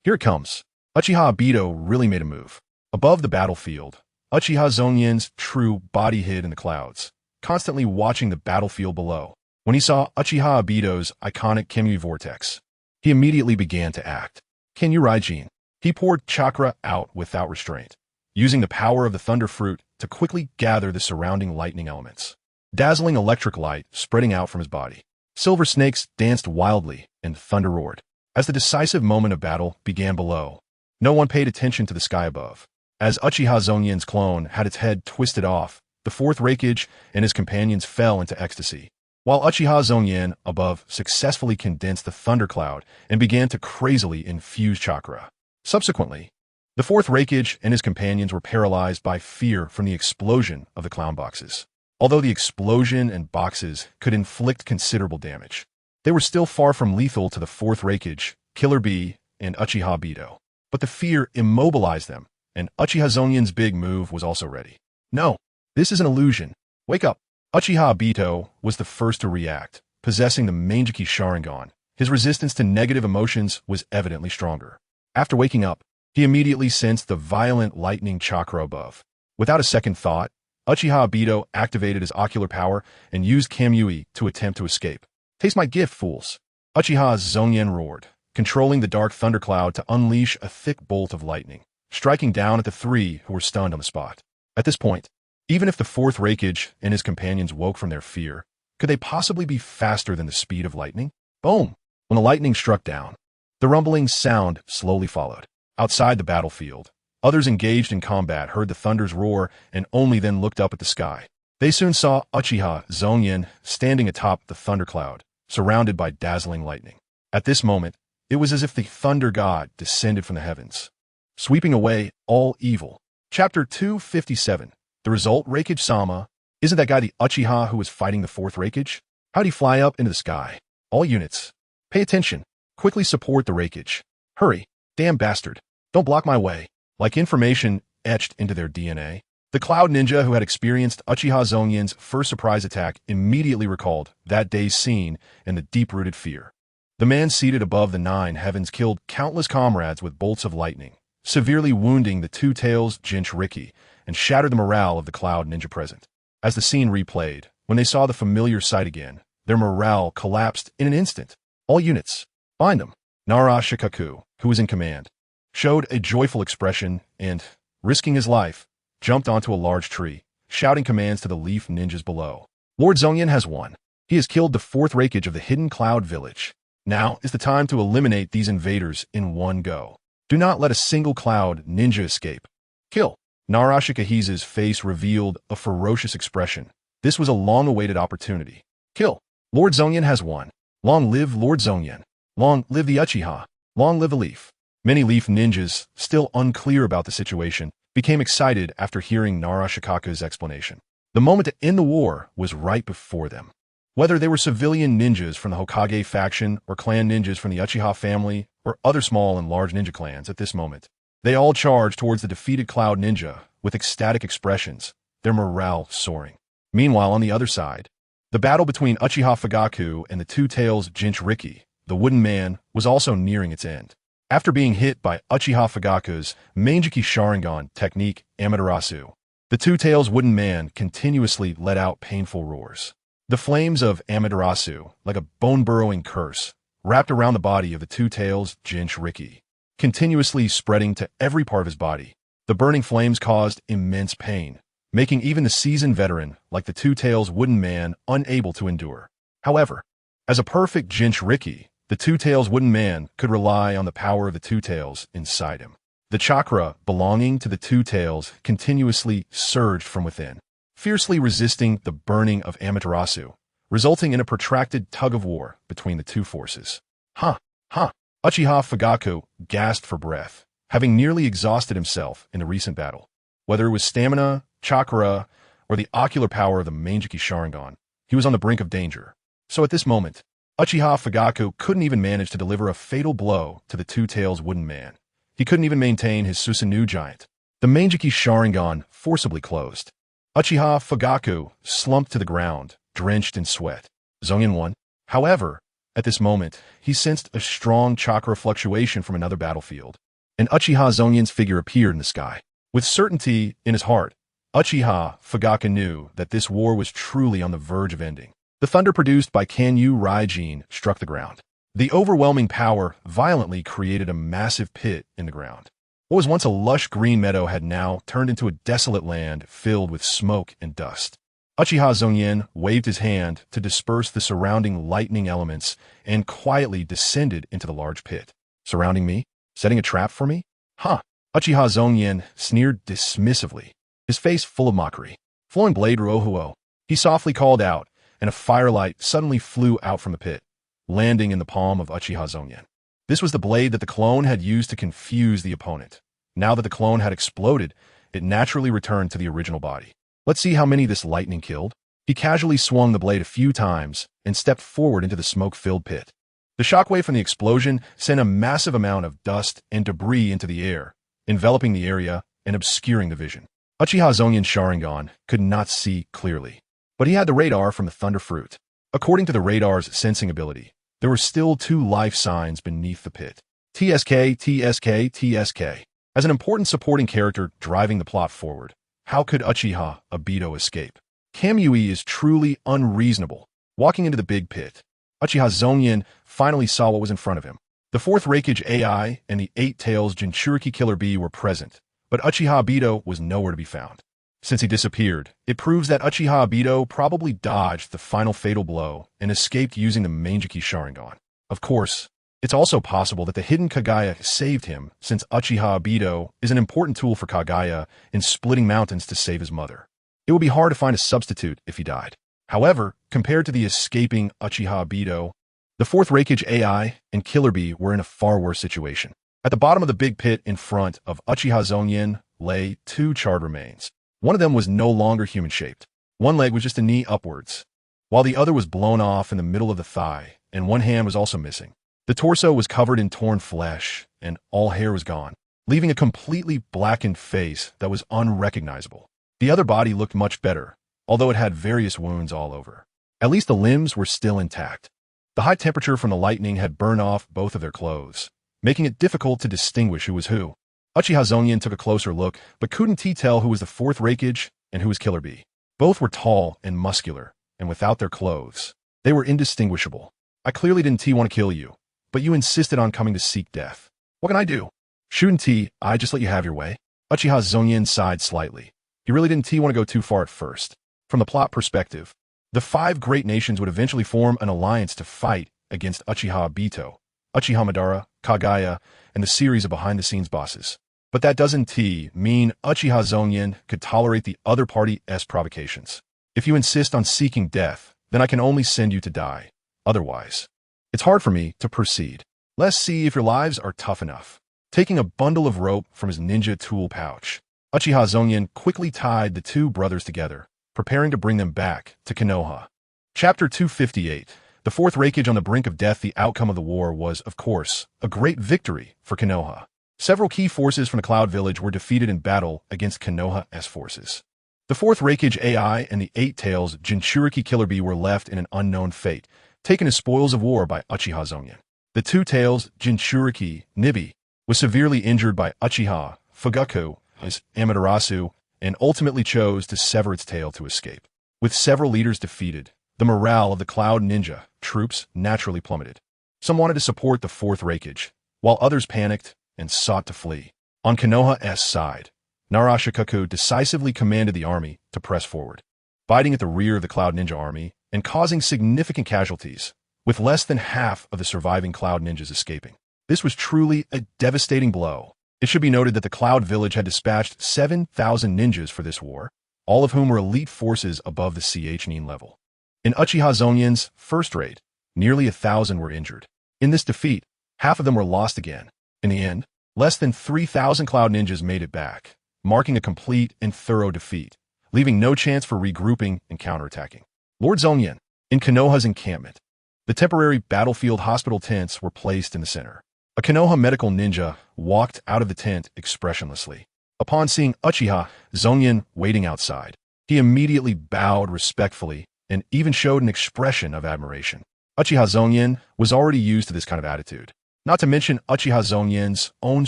Here it comes. Uchiha Obito really made a move. Above the battlefield, Uchiha Zongyan's true body hid in the clouds, constantly watching the battlefield below. When he saw Uchiha Obito's iconic Kemui Vortex, he immediately began to act. Kenyu Raijin. He poured chakra out without restraint, using the power of the thunder fruit to quickly gather the surrounding lightning elements. Dazzling electric light spreading out from his body. Silver snakes danced wildly and thunder roared. As the decisive moment of battle began below, no one paid attention to the sky above. As Uchiha Zongyan's clone had its head twisted off, the 4th Reikage and his companions fell into ecstasy, while Uchiha Zongyan above successfully condensed the thundercloud and began to crazily infuse chakra. Subsequently, the 4th Reikage and his companions were paralyzed by fear from the explosion of the clown boxes. Although the explosion and boxes could inflict considerable damage, they were still far from lethal to the 4th Reikage, Killer Bee, and Uchiha Obito. But the fear immobilized them, and Uchiha Zongyan's big move was also ready. No, this is an illusion. Wake up. Uchiha Obito was the first to react, possessing the Manjiki Sharingan. His resistance to negative emotions was evidently stronger. After waking up, he immediately sensed the violent lightning chakra above. Without a second thought, Uchiha Obito activated his ocular power and used Kamui to attempt to escape. Taste my gift, fools. Uchiha Zongyan roared, controlling the dark thundercloud to unleash a thick bolt of lightning, striking down at the 3 who were stunned on the spot. At this point, even if the 4th Reikage and his companions woke from their fear, could they possibly be faster than the speed of lightning? Boom! When the lightning struck down, the rumbling sound slowly followed. Outside the battlefield, others engaged in combat heard the thunder's roar and only then looked up at the sky. They soon saw Uchiha Zongyan standing atop the thundercloud, surrounded by dazzling lightning. At this moment, it was as if the thunder god descended from the heavens, sweeping away all evil. Chapter 257. The result, Reikage-sama. Isn't that guy the Uchiha who was fighting the 4th Reikage? How'd he fly up into the sky? All units, pay attention. Quickly support the Reikage. Hurry. Damn bastard. Don't block my way. Like information etched into their DNA, the Cloud Ninja who had experienced Uchiha Zongyan's first surprise attack immediately recalled that day's scene and the deep-rooted fear. The man seated above the 9 heavens killed countless comrades with bolts of lightning, severely wounding the Two Tails Jinchuriki, and shattered the morale of the Cloud Ninja present. As the scene replayed, when they saw the familiar sight again, their morale collapsed in an instant. All units, find them. Nara Shikaku, who was in command, showed a joyful expression and, risking his life, jumped onto a large tree, shouting commands to the leaf ninjas below. Lord Zongyan has won. He has killed the 4th Reikage of the Hidden Cloud Village. Now is the time to eliminate these invaders in one go. Do not let a single Cloud Ninja escape. Kill. Narashikahise's face revealed a ferocious expression. This was a long-awaited opportunity. Kill. Lord Zongyan has won. Long live Lord Zongyan. Long live the Uchiha. Long live the Leaf. Many Leaf ninjas, still unclear about the situation, became excited after hearing Narashikaku's explanation. The moment to end the war was right before them. Whether they were civilian ninjas from the Hokage faction or clan ninjas from the Uchiha family or other small and large ninja clans at this moment, they all charged towards the defeated Cloud Ninja with ecstatic expressions, their morale soaring. Meanwhile, on the other side, the battle between Uchiha Fugaku and the Two Tails Jinchuriki the wooden man, was also nearing its end. After being hit by Uchiha Fugaku's Manjiki Sharingan technique Amaterasu, the two-tails wooden man continuously let out painful roars. The flames of Amaterasu, like a bone-burrowing curse, wrapped around the body of the two-tails Jinchuriki, continuously spreading to every part of his body. The burning flames caused immense pain, making even the seasoned veteran like the two-tails wooden man unable to endure. However, as a perfect Jinchuriki, the two-tails wooden man could rely on the power of the two-tails inside him. The chakra belonging to the two-tails continuously surged from within, fiercely resisting the burning of Amaterasu, resulting in a protracted tug-of-war between the two forces. Uchiha Fugaku gasped for breath, having nearly exhausted himself in the recent battle. Whether it was stamina, chakra, or the ocular power of the Manjiki Sharingan, he was on the brink of danger. So at this moment, Uchiha Fugaku couldn't even manage to deliver a fatal blow to the two-tails wooden man. He couldn't even maintain his Susanoo giant. The Manjiki Sharingan forcibly closed. Uchiha Fugaku slumped to the ground, drenched in sweat. Zongyan won. However, at this moment, he sensed a strong chakra fluctuation from another battlefield. And Uchiha Zongyan's figure appeared in the sky. With certainty in his heart, Uchiha Fugaku knew that this war was truly on the verge of ending. The thunder produced by Kanyu Raijin struck the ground. The overwhelming power violently created a massive pit in the ground. What was once a lush green meadow had now turned into a desolate land filled with smoke and dust. Uchiha Zongyan waved his hand to disperse the surrounding lightning elements and quietly descended into the large pit. Surrounding me? Setting a trap for me? Uchiha Zongyan sneered dismissively, his face full of mockery. Flowing blade Rohuo, he softly called out, and a firelight suddenly flew out from the pit, landing in the palm of Uchiha Zongyan. This was the blade that the clone had used to confuse the opponent. Now that the clone had exploded, it naturally returned to the original body. Let's see how many this lightning killed. He casually swung the blade a few times and stepped forward into the smoke-filled pit. The shockwave from the explosion sent a massive amount of dust and debris into the air, enveloping the area and obscuring the vision. Uchiha Zongyan's Sharingan could not see clearly, but he had the radar from the Thunder Fruit. According to the radar's sensing ability, there were still 2 life signs beneath the pit. TSK, TSK, TSK. As an important supporting character driving the plot forward, how could Uchiha Obito escape? Kamui is truly unreasonable. Walking into the big pit, Uchiha Zongyan finally saw what was in front of him. The 4th Reikage AI and the 8-Tails Jinchuriki Killer Bee were present, but Uchiha Obito was nowhere to be found. Since he disappeared, it proves that Uchiha Obito probably dodged the final fatal blow and escaped using the Manjiki Sharingan. Of course, it's also possible that the hidden Kagaya saved him, since Uchiha Obito is an important tool for Kagaya in splitting mountains to save his mother. It would be hard to find a substitute if he died. However, compared to the escaping Uchiha Obito, the 4th Reikage AI and Killer Bee were in a far worse situation. At the bottom of the big pit in front of Uchiha Zongyan lay 2 charred remains. One of them was no longer human-shaped. One leg was just a knee upwards, while the other was blown off in the middle of the thigh, and one hand was also missing. The torso was covered in torn flesh, and all hair was gone, leaving a completely blackened face that was unrecognizable. The other body looked much better, although it had various wounds all over. At least the limbs were still intact. The high temperature from the lightning had burned off both of their clothes, making it difficult to distinguish who was who. Uchiha Zongyan took a closer look, but couldn't he tell who was the 4th Reikage and who was Killer Bee? Both were tall and muscular, and without their clothes, they were indistinguishable. I clearly didn't want to kill you, but you insisted on coming to seek death. What can I do? Shouldn't I just let you have your way? Uchiha Zongyan sighed slightly. He really didn't want to go too far at first. From the plot perspective, the 5 great nations would eventually form an alliance to fight against Uchiha Obito, Uchiha Madara, Kagaya, and the series of behind-the-scenes bosses. But that doesn't mean Uchiha Zongyan could tolerate the other party's provocations. If you insist on seeking death, then I can only send you to die. Otherwise, it's hard for me to proceed. Let's see if your lives are tough enough. Taking a bundle of rope from his ninja tool pouch, Uchiha Zongyan quickly tied the 2 brothers together, preparing to bring them back to Konoha. Chapter 258. The 4th Reikage on the brink of death. The outcome of the war was, of course, a great victory for Konoha. Several key forces from the Cloud Village were defeated in battle against Konoha's forces. The 4th Reikage AI and the 8-Tails Jinchuriki Killer Bee were left in an unknown fate, taken as spoils of war by Uchiha Zongyan. The two-tails Jinchuriki Nibi was severely injured by Uchiha Fugaku as Amaterasu and ultimately chose to sever its tail to escape. With several leaders defeated, the morale of the Cloud Ninja troops naturally plummeted. Some wanted to support the Fourth Raikage, while others panicked and sought to flee. On Konoha's side, Narashikaku decisively commanded the army to press forward, fighting at the rear of the Cloud Ninja army and causing significant casualties, with less than half of the surviving Cloud Ninjas escaping. This was truly a devastating blow. It should be noted that the Cloud Village had dispatched 7,000 ninjas for this war, all of whom were elite forces above the CH9 level. In Uchiha Zongyan's first raid, nearly 1,000 were injured. In this defeat, half of them were lost again. In the end, less than 3,000 Cloud Ninjas made it back, marking a complete and thorough defeat, leaving no chance for regrouping and counterattacking. Lord Zongyan, in Konoha's encampment, the temporary battlefield hospital tents were placed in the center. A Konoha medical ninja walked out of the tent expressionlessly. Upon seeing Uchiha Zongyan waiting outside, he immediately bowed respectfully and even showed an expression of admiration. Uchiha Zongyan was already used to this kind of attitude, not to mention Uchiha Zongyan's own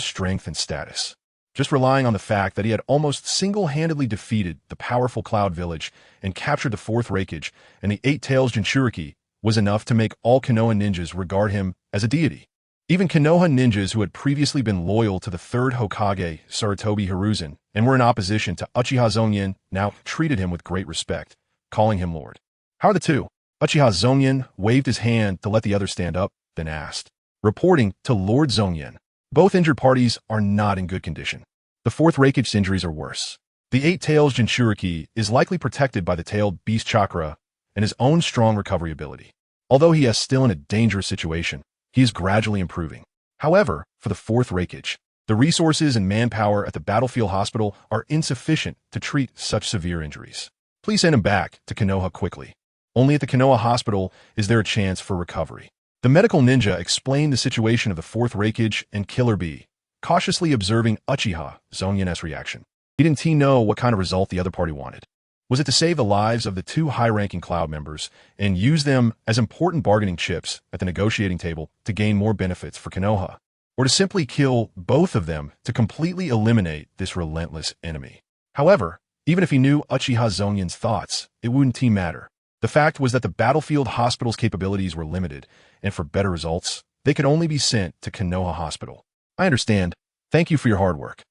strength and status. Just relying on the fact that he had almost single-handedly defeated the powerful Cloud Village and captured the Fourth Raikage and the Eight Tails Jinchuriki was enough to make all Konoha ninjas regard him as a deity. Even Konoha ninjas who had previously been loyal to the third Hokage, Sarutobi Hiruzen, and were in opposition to Uchiha Zongyan now treated him with great respect, calling him Lord. How are the two? Uchiha Zongyan waved his hand to let the others stand up, then asked. Reporting to Lord Zongyan, both injured parties are not in good condition. The Fourth Raikage's injuries are worse. The Eight Tails Jinchuriki is likely protected by the tailed beast chakra and his own strong recovery ability. Although he is still in a dangerous situation, he is gradually improving. However, for the Fourth Raikage, the resources and manpower at the battlefield hospital are insufficient to treat such severe injuries. Please send him back to Konoha quickly. Only at the Konoha hospital is there a chance for recovery. The medical ninja explained the situation of the Fourth Raikage and Killer Bee, cautiously observing Uchiha Zongyan's reaction. Didn't he know what kind of result the other party wanted? Was it to save the lives of the two high-ranking Cloud members and use them as important bargaining chips at the negotiating table to gain more benefits for Konoha? Or to simply kill both of them to completely eliminate this relentless enemy? However, even if he knew Uchiha Zongyan's thoughts, it wouldn't matter. The fact was that the battlefield hospital's capabilities were limited, and for better results, they could only be sent to Konoha Hospital. I understand. Thank you for your hard work.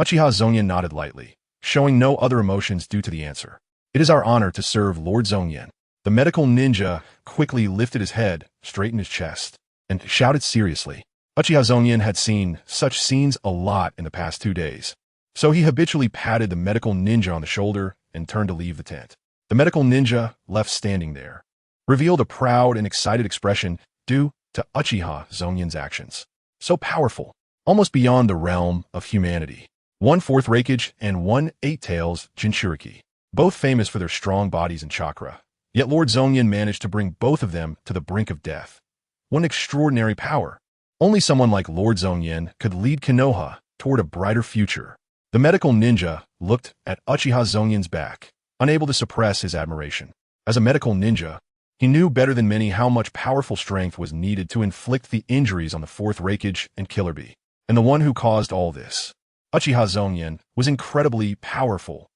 Uchiha Zongyan nodded lightly, showing no other emotions due to the answer. It is our honor to serve Lord Zongyan. The medical ninja quickly lifted his head, straightened his chest, and shouted seriously. Uchiha Zongyan had seen such scenes a lot in the past 2 days, so he habitually patted the medical ninja on the shoulder and turned to leave the tent. The medical ninja, left standing there, revealed a proud and excited expression due to Uchiha Zongyan's actions. So powerful, almost beyond the realm of humanity. One Fourth Raikage and one Eight Tails Jinchuriki, both famous for their strong bodies and chakra. Yet Lord Zongyan managed to bring both of them to the brink of death. What an extraordinary power. Only someone like Lord Zongyan could lead Konoha toward a brighter future. The medical ninja looked at Uchiha Zongyan's back, unable to suppress his admiration. As a medical ninja, he knew better than many how much powerful strength was needed to inflict the injuries on the Fourth Raikage and Killer Bee, and the one who caused all this. Uchiha Zongyan was incredibly powerful.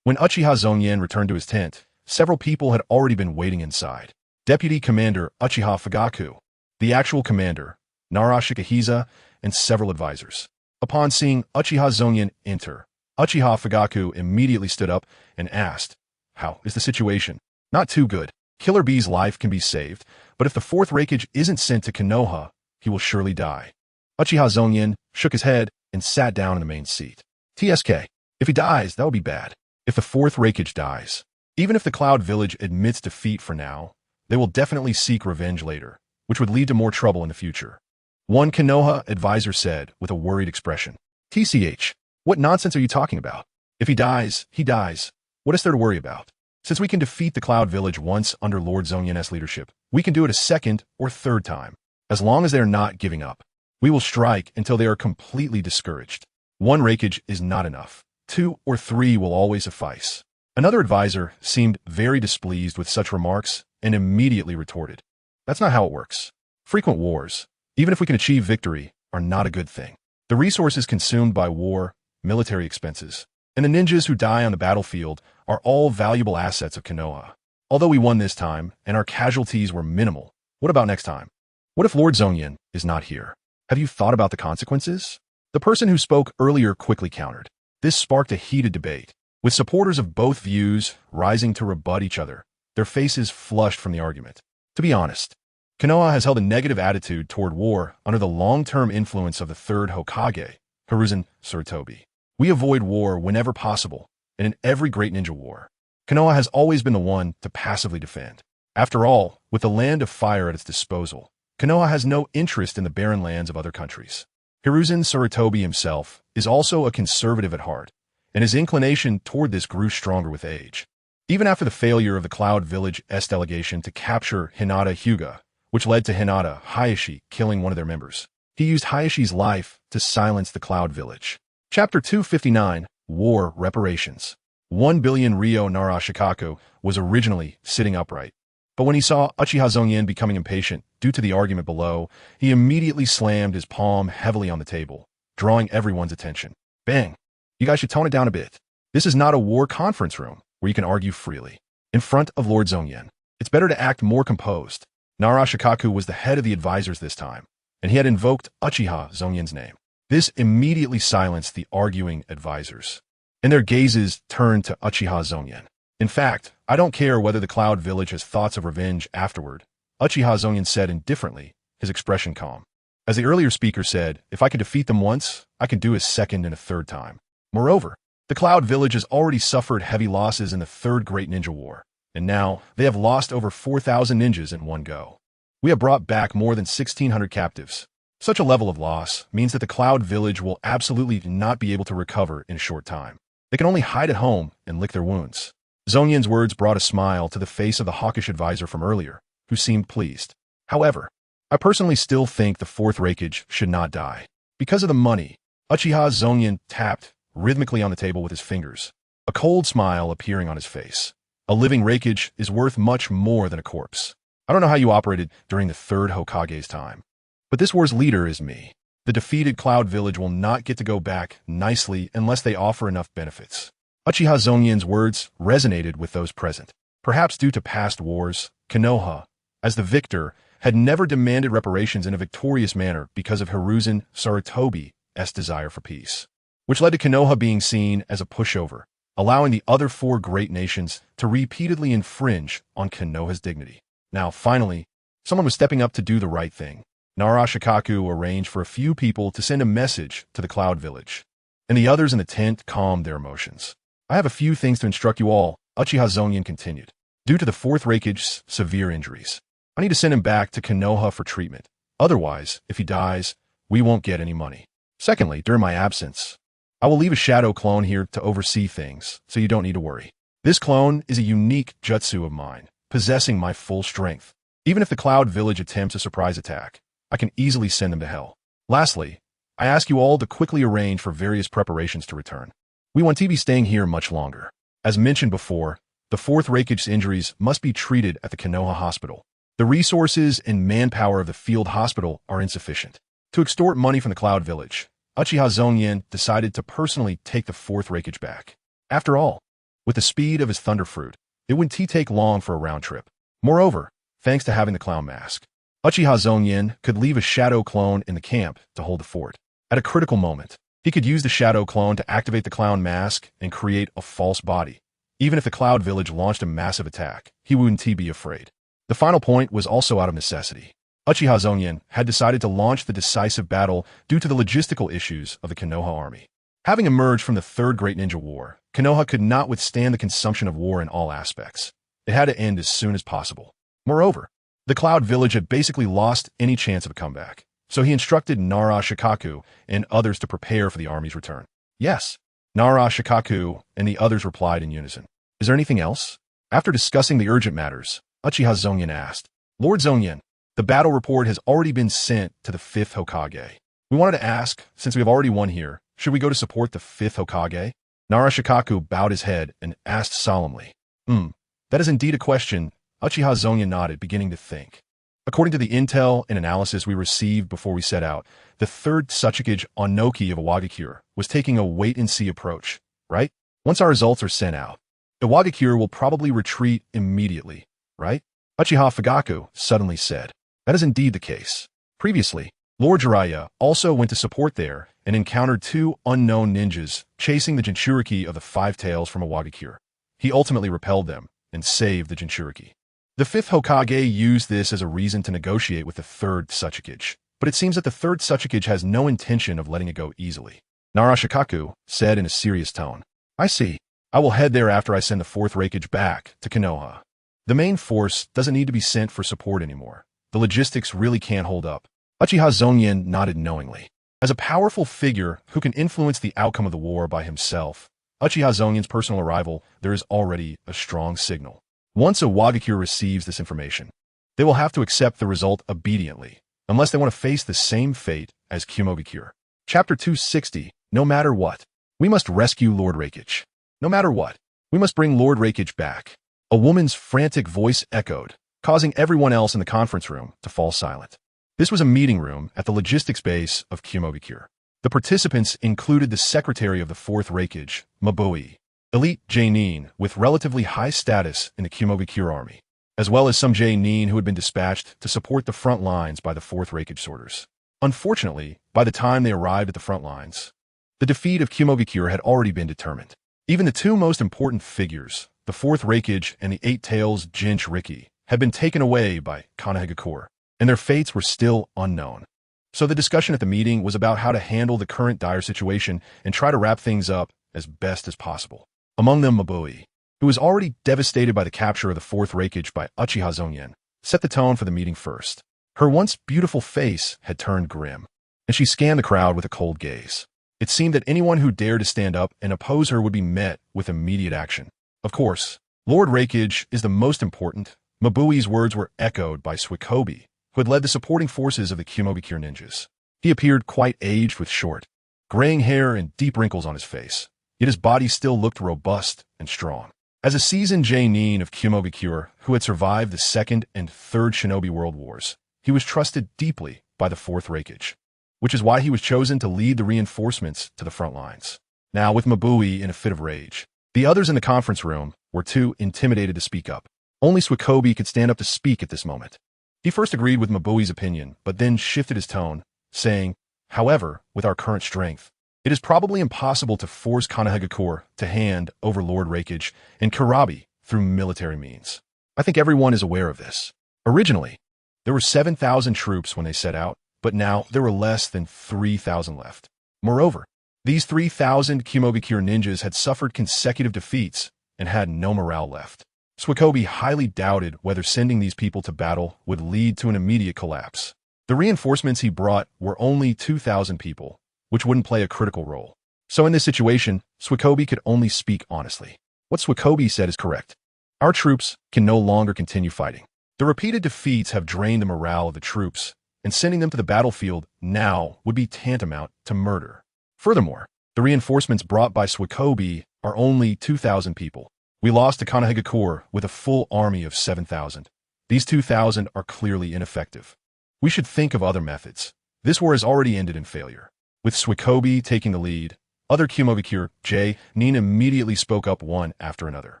When Uchiha Zongyan returned to his tent, several people had already been waiting inside. Deputy Commander Uchiha Fugaku, the actual commander, Narashikahiza, and several advisors. Upon seeing Uchiha Zongyan enter, Uchiha Fugaku immediately stood up and asked, "How is the situation?" "Not too good. Killer Bee's life can be saved, but if the Fourth Raikage isn't sent to Konoha, he will surely die." Uchiha Zongyan shook his head and sat down in the main seat. "TSK, if he dies, that would be bad. If the Fourth Raikage dies, even if the Cloud Village admits defeat for now, they will definitely seek revenge later, which would lead to more trouble in the future," one Konoha advisor said with a worried expression. "TCH, what nonsense are you talking about? If he dies, he dies. What is there to worry about? Since we can defeat the Cloud Village once under Lord Zongyan's leadership, we can do it a second or third time. As long as they are not giving up, we will strike until they are completely discouraged. One Raikage is not enough. 2 or 3 will always suffice." Another advisor seemed very displeased with such remarks and immediately retorted, "That's not how it works. Frequent wars, even if we can achieve victory, are not a good thing. The resources consumed by war, military expenses, and the ninjas who die on the battlefield are all valuable assets of Konoha. Although we won this time, and our casualties were minimal, what about next time? What if Lord Zongyan is not here? Have you thought about the consequences? The person who spoke earlier quickly countered. This sparked a heated debate, with supporters of both views rising to rebut each other, their faces flushed from the argument. To be honest, Konoha has held a negative attitude toward war under the long-term influence of the third Hokage, Hiruzen Sarutobi. We avoid war whenever possible, and in every great ninja war, Konoha has always been the one to passively defend. After all, with the land of fire at its disposal, Konoha has no interest in the barren lands of other countries. Hiruzen Sarutobi himself is also a conservative at heart, and his inclination toward this grew stronger with age. Even after the failure of the Cloud Village's delegation to capture Hinata Hyuga, which led to Hinata Hayashi killing one of their members, he used Hayashi's life to silence the Cloud Village. Chapter 259, War Reparations. 1 billion Ryo Narashikaku was originally sitting upright, but when he saw Uchiha Zongyan becoming impatient due to the argument below, he immediately slammed his palm heavily on the table, drawing everyone's attention. Bang! You guys should tone it down a bit. This is not a war conference room where you can argue freely. In front of Lord Zongyan, it's better to act more composed. Narashikaku was the head of the advisors this time, and he had invoked Uchiha Zongyan's name. This immediately silenced the arguing advisors, and their gazes turned to Uchiha Zongyan. In fact, I don't care whether the Cloud Village has thoughts of revenge afterward, Uchiha Zongyan said indifferently, his expression calm. As the earlier speaker said, if I can defeat them once, I can do a second and a third time. Moreover, the Cloud Village has already suffered heavy losses in the Third Great Ninja War, and now they have lost over 4,000 ninjas in one go. We have brought back more than 1,600 captives. Such a level of loss means that the Cloud Village will absolutely not be able to recover in a short time. They can only hide at home and lick their wounds. Zongyan's words brought a smile to the face of the hawkish advisor from earlier, who seemed pleased. However, I personally still think the fourth Raikage should not die. Because of the money, Uchiha Zongyan tapped rhythmically on the table with his fingers, a cold smile appearing on his face. A living Raikage is worth much more than a corpse. I don't know how you operated during the third Hokage's time, but this war's leader is me. The defeated Cloud Village will not get to go back nicely unless they offer enough benefits. Uchiha Zongyan's words resonated with those present. Perhaps due to past wars, Konoha, as the victor, had never demanded reparations in a victorious manner because of Hiruzen Sarutobi's desire for peace, which led to Konoha being seen as a pushover, allowing the other four great nations to repeatedly infringe on Konoha's dignity. Now, finally, someone was stepping up to do the right thing. Narashikaku arranged for a few people to send a message to the Cloud Village, and the others in the tent calmed their emotions. I have a few things to instruct you all, Uchiha Zongyan continued. Due to the fourth Raikage's severe injuries, I need to send him back to Konoha for treatment. Otherwise, if he dies, we won't get any money. Secondly, during my absence, I will leave a shadow clone here to oversee things, so you don't need to worry. This clone is a unique jutsu of mine, possessing my full strength. Even if the Cloud Village attempts a surprise attack, I can easily send them to hell. Lastly, I ask you all to quickly arrange for various preparations to return. We won't be staying here much longer. As mentioned before, the fourth Raikage's injuries must be treated at the Konoha Hospital. The resources and manpower of the field hospital are insufficient. To extort money from the Cloud Village, Uchiha Zongyan decided to personally take the fourth Raikage back. After all, with the speed of his Thunder Fruit, it wouldn't take long for a round trip. Moreover, thanks to having the clown mask, Uchiha Zongyan could leave a shadow clone in the camp to hold the fort. At a critical moment, he could use the shadow clone to activate the clown mask and create a false body. Even if the Cloud Village launched a massive attack, he wouldn't be afraid. The final point was also out of necessity. Uchiha Zongyan had decided to launch the decisive battle due to the logistical issues of the Konoha army. Having emerged from the Third Great Ninja War, Konoha could not withstand the consumption of war in all aspects. It had to end as soon as possible. Moreover, the Cloud Village had basically lost any chance of a comeback, so he instructed Narashikaku and others to prepare for the army's return. Yes, Narashikaku and the others replied in unison. Is there anything else? After discussing the urgent matters, Uchiha Zongyan asked, Lord Zongyan, the battle report has already been sent to the 5th Hokage. We wanted to ask, since we have already won here, should we go to support the 5th Hokage? Narashikaku bowed his head and asked solemnly. That is indeed a question. Uchiha Zongyan nodded, beginning to think. According to the intel and analysis we received before we set out, the third Tsuchikage Onnoki of Iwagakure was taking a wait-and-see approach, right? Once our results are sent out, Iwagakure will probably retreat immediately, right? Uchiha Fugaku suddenly said. That is indeed the case. Previously, Lord Jiraiya also went to support there and encountered two unknown ninjas chasing the Jinchuriki of the Five Tails from Iwagakure. He ultimately repelled them and saved the Jinchuriki. The fifth Hokage used this as a reason to negotiate with the third Tsuchikage, but it seems that the third Tsuchikage has no intention of letting it go easily. Narashikaku said in a serious tone, I see. I will head there after I send the fourth Raikage back to Konoha. The main force doesn't need to be sent for support anymore. The logistics really can't hold up. Uchiha Zongyan nodded knowingly. As a powerful figure who can influence the outcome of the war by himself, Uchiha Zongyan's personal arrival, there is already a strong signal. Once Iwagakure receives this information, they will have to accept the result obediently, unless they want to face the same fate as Kumogakure. Chapter 260, No matter what. We must rescue Lord Raikage. No matter what, we must bring Lord Raikage back. A woman's frantic voice echoed, causing everyone else in the conference room to fall silent. This was a meeting room at the logistics base of Kumogakure. The participants included the secretary of the fourth Raikage, Mabui, elite Jonin with relatively high status in the Kumogakure army, as well as some Jonin who had been dispatched to support the front lines by the fourth Raikage sorters. Unfortunately, by the time they arrived at the front lines, the defeat of Kumogakure had already been determined. Even the two most important figures, the fourth Raikage and the Eight Tails Jinchuriki, had been taken away by Konohagakure, and their fates were still unknown. So the discussion at the meeting was about how to handle the current dire situation and try to wrap things up as best as possible. Among them, Mabui, who was already devastated by the capture of the fourth Raikage by Uchiha Zongyan, set the tone for the meeting first. Her once beautiful face had turned grim, and she scanned the crowd with a cold gaze. It seemed that anyone who dared to stand up and oppose her would be met with immediate action. Of course, Lord Raikage is the most important. Mabui's words were echoed by Swikobi, who had led the supporting forces of the Kumogakure ninjas. He appeared quite aged with short, graying hair and deep wrinkles on his face, yet his body still looked robust and strong. As a seasoned Jonin of Kumogakure who had survived the Second and Third Shinobi World Wars, he was trusted deeply by the fourth Raikage, which is why he was chosen to lead the reinforcements to the front lines. Now, with Mabui in a fit of rage, the others in the conference room were too intimidated to speak up. Only Swikobi could stand up to speak at this moment. He first agreed with Mabui's opinion, but then shifted his tone, saying, however, with our current strength, it is probably impossible to force Konohagakure to hand over Lord Raikage and Kurabi through military means. I think everyone is aware of this. Originally, there were 7,000 troops when they set out, but now there were less than 3,000 left. Moreover, these 3,000 Kumogakure ninjas had suffered consecutive defeats and had no morale left. Swikobi highly doubted whether sending these people to battle would lead to an immediate collapse. The reinforcements he brought were only 2,000 people, which wouldn't play a critical role. So in this situation, Swikobi could only speak honestly. What Swikobi said is correct. Our troops can no longer continue fighting. The repeated defeats have drained the morale of the troops, and sending them to the battlefield now would be tantamount to murder. Furthermore, the reinforcements brought by Swikobi are only 2,000 people. We lost to Konohagakure with a full army of 7,000. These 2,000 are clearly ineffective. We should think of other methods. This war has already ended in failure. With Swikobi taking the lead, other Kumogakure Jonin immediately spoke up one after another.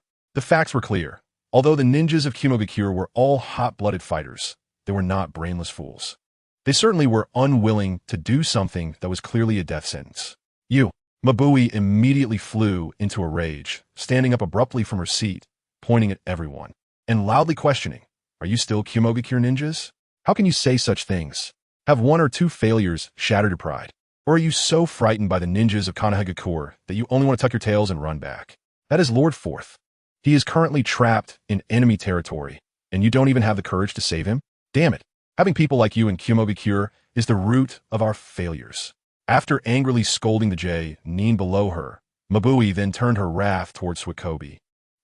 The facts were clear. Although the ninjas of Kumogakure were all hot-blooded fighters, they were not brainless fools. They certainly were unwilling to do something that was clearly a death sentence. Mabui immediately flew into a rage, standing up abruptly from her seat, pointing at everyone, and loudly questioning, are you still Kumogakure ninjas? How can you say such things? Have one or two failures shattered your pride? Or are you so frightened by the ninjas of Konohagakure that you only want to tuck your tails and run back? That is Lord Fourth. He is currently trapped in enemy territory, and you don't even have the courage to save him? Damn it. Having people like you in Kumogakure is the root of our failures. After angrily scolding the Jonin below her, Mabui then turned her wrath towards Swikobi,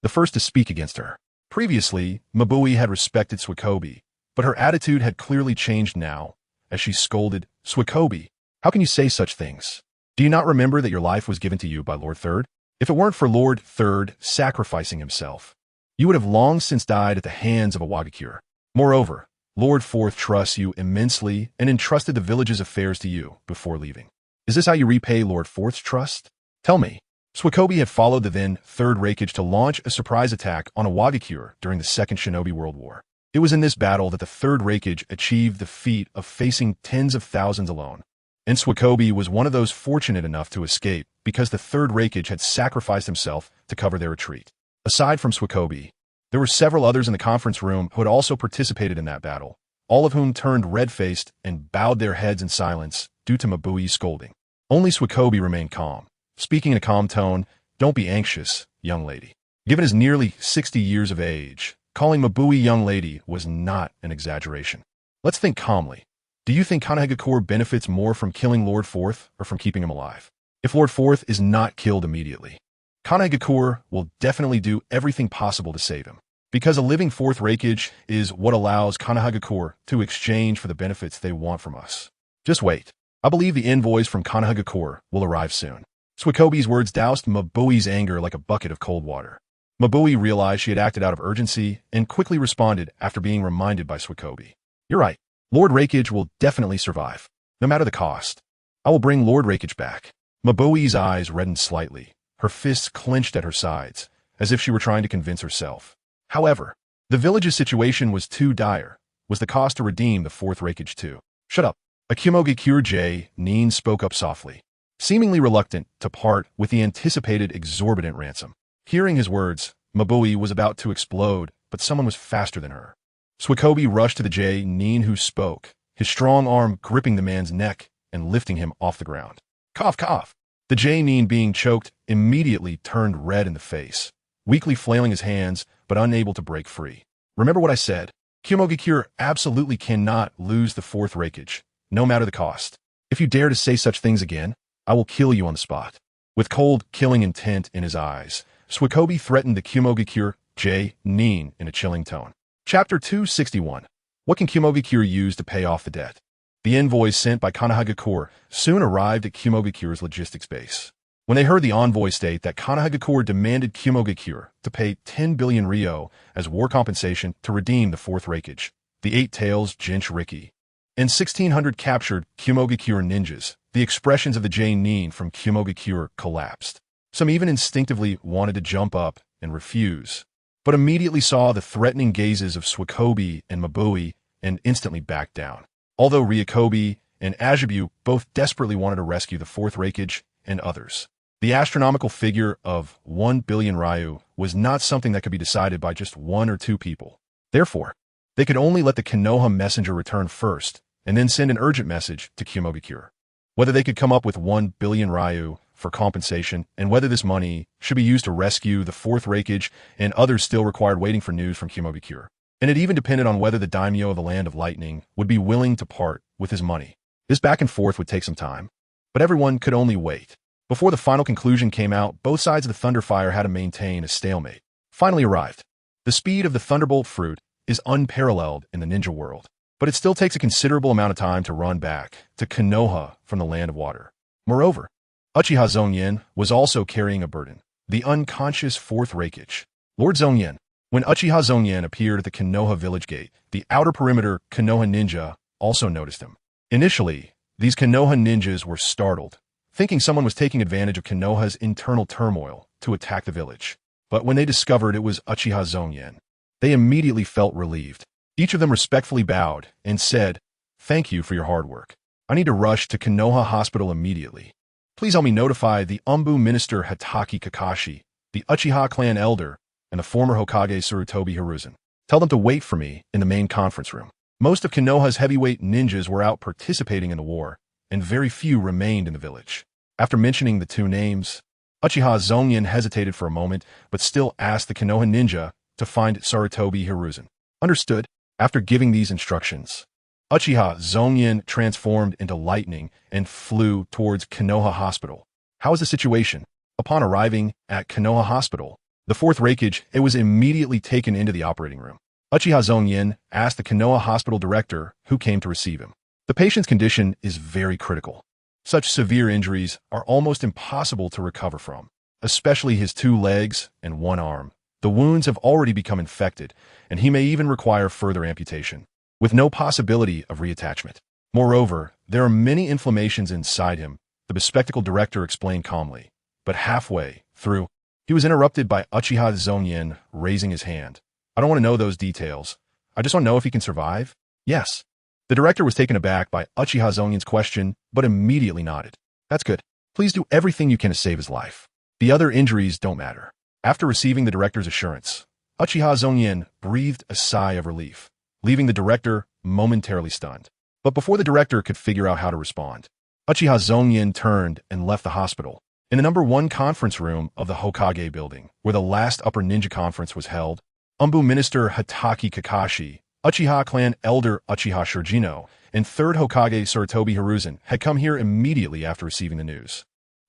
the first to speak against her. Previously, Mabui had respected Swikobi, but her attitude had clearly changed now, as she scolded, Swikobi, how can you say such things? Do you not remember that your life was given to you by Lord Third? If it weren't for Lord Third sacrificing himself, you would have long since died at the hands of Iwagakure. Moreover, Lord Fourth trusts you immensely and entrusted the village's affairs to you before leaving. Is this how you repay Lord Fourth's trust? Tell me. Swikobi had followed the then Third Reikage to launch a surprise attack on Awagakure during the Second Shinobi World War. It was in this battle that the Third Reikage achieved the feat of facing tens of thousands alone. And Swikobi was one of those fortunate enough to escape because the Third Reikage had sacrificed himself to cover their retreat. Aside from Swikobi, there were several others in the conference room who had also participated in that battle, all of whom turned red-faced and bowed their heads in silence due to Mabui's scolding. Only Swikobi remained calm, speaking in a calm tone. Don't be anxious, young lady. Given his nearly 60 years of age, calling Mabui young lady was not an exaggeration. Let's think calmly. Do you think Kanehagakure benefits more from killing Lord Fourth or from keeping him alive? If Lord Fourth is not killed immediately, Kanehagakure will definitely do everything possible to save him, because a living Fourth Reikage is what allows Kanehagakure to exchange for the benefits they want from us. Just wait. I believe the envoys from Kanehagakure will arrive soon. Swikobi's words doused Mabui's anger like a bucket of cold water. Mabui realized she had acted out of urgency and quickly responded after being reminded by Swikobi. You're right. Lord Reikage will definitely survive, no matter the cost. I will bring Lord Reikage back. Mabui's eyes reddened slightly, her fists clenched at her sides, as if she were trying to convince herself. However, the village's situation was too dire. Was the cost to redeem the Fourth Reikage too? Shut up. Akimogakure J. Nin spoke up softly, seemingly reluctant to part with the anticipated exorbitant ransom. Hearing his words, Mabui was about to explode, but someone was faster than her. Swikobi rushed to the J. Nin who spoke, his strong arm gripping the man's neck and lifting him off the ground. Cough, cough. The J. Nin, being choked, immediately turned red in the face, weakly flailing his hands but unable to break free. Remember what I said. Kyomogakure absolutely cannot lose the Fourth Reikage, no matter the cost. If you dare to say such things again, I will kill you on the spot. With cold, killing intent in his eyes, Swikobi threatened the Kyomogakure J. Nin in a chilling tone. Chapter 261. What can Kyomogakure use to pay off the debt? The envoys sent by Kanehagakure soon arrived at Kyomogakure's logistics base. When they heard the envoy state that Kanehagakure demanded Kyomogakure to pay 10 billion ryo as war compensation to redeem the Fourth Reikage, the Eight Tails Jinchuriki, and 1,600 captured Kyomogakure ninjas, the expressions of the J. Nin from Kyomogakure collapsed. Some even instinctively wanted to jump up and refuse, but immediately saw the threatening gazes of Swikobi and Mabui and instantly backed down. Although Ryokobi and Ajibu both desperately wanted to rescue the Fourth Reikage and others, the astronomical figure of 1 billion ryu was not something that could be decided by just one or two people. Therefore, they could only let the Konoha messenger return first and then send an urgent message to Kyomogakure. Whether they could come up with 1 billion ryu for compensation and whether this money should be used to rescue the Fourth Reikage and others still required waiting for news from Kyomogakure. And it even depended on whether the daimyo of the Land of Lightning would be willing to part with his money. This back and forth would take some time, but everyone could only wait. Before the final conclusion came out, both sides of the Thunderfire had to maintain a stalemate. Finally arrived. The speed of the Thunderbolt fruit is unparalleled in the ninja world, but it still takes a considerable amount of time to run back to Konoha from the Land of Water. Moreover, Uchiha Zongyan was also carrying a burden, the unconscious Fourth Reikage. Lord Zongyan. When Uchiha Zongyan appeared at the Konoha village gate, the outer perimeter Konoha ninja also noticed him. Initially, these Konoha ninjas were startled, thinking someone was taking advantage of Konoha's internal turmoil to attack the village. But when they discovered it was Uchiha Zongyan, they immediately felt relieved. Each of them respectfully bowed and said, "Thank you for your hard work. I need to rush to Konoha Hospital immediately. Please help me notify the Umbu Minister Hataki Kakashi, the Uchiha clan elder, and the former Hokage Sarutobi Hiruzen. Tell them to wait for me in the main conference room." Most of Konoha's heavyweight ninjas were out participating in the war, and very few remained in the village. After mentioning the two names, Uchiha Zongyan hesitated for a moment, but still asked the Konoha ninja to find Sarutobi Hiruzen. Understood. After giving these instructions, Uchiha Zongyan transformed into lightning and flew towards Konoha Hospital. How was the situation? Upon arriving at Konoha Hospital, the Fourth Reikage, it was immediately taken into the operating room. Uchiha Zongyan asked the Konoha Hospital director who came to receive him. The patient's condition is very critical. Such severe injuries are almost impossible to recover from, especially his 2 legs and 1 arm. The wounds have already become infected, and he may even require further amputation. with no possibility of reattachment. Moreover, there are many inflammations inside him, the bespectacled director explained calmly. But halfway through, he was interrupted by Uchiha Zongyan raising his hand. I don't want to know those details. I just want to know if he can survive. Yes. The director was taken aback by Uchiha Zongyan's question, but immediately nodded. That's good. Please do everything you can to save his life. The other injuries don't matter. After receiving the director's assurance, Uchiha Zongyan breathed a sigh of relief, leaving the director momentarily stunned. But before the director could figure out how to respond, Uchiha Zongyan turned and left the hospital. In the #1 conference room of the Hokage building, where the last Upper Ninja Conference was held, Umbu Minister Hitaki Kakashi, Uchiha clan elder Uchiha Shurjino, and 3rd Hokage Sarutobi Hiruzen had come here immediately after receiving the news.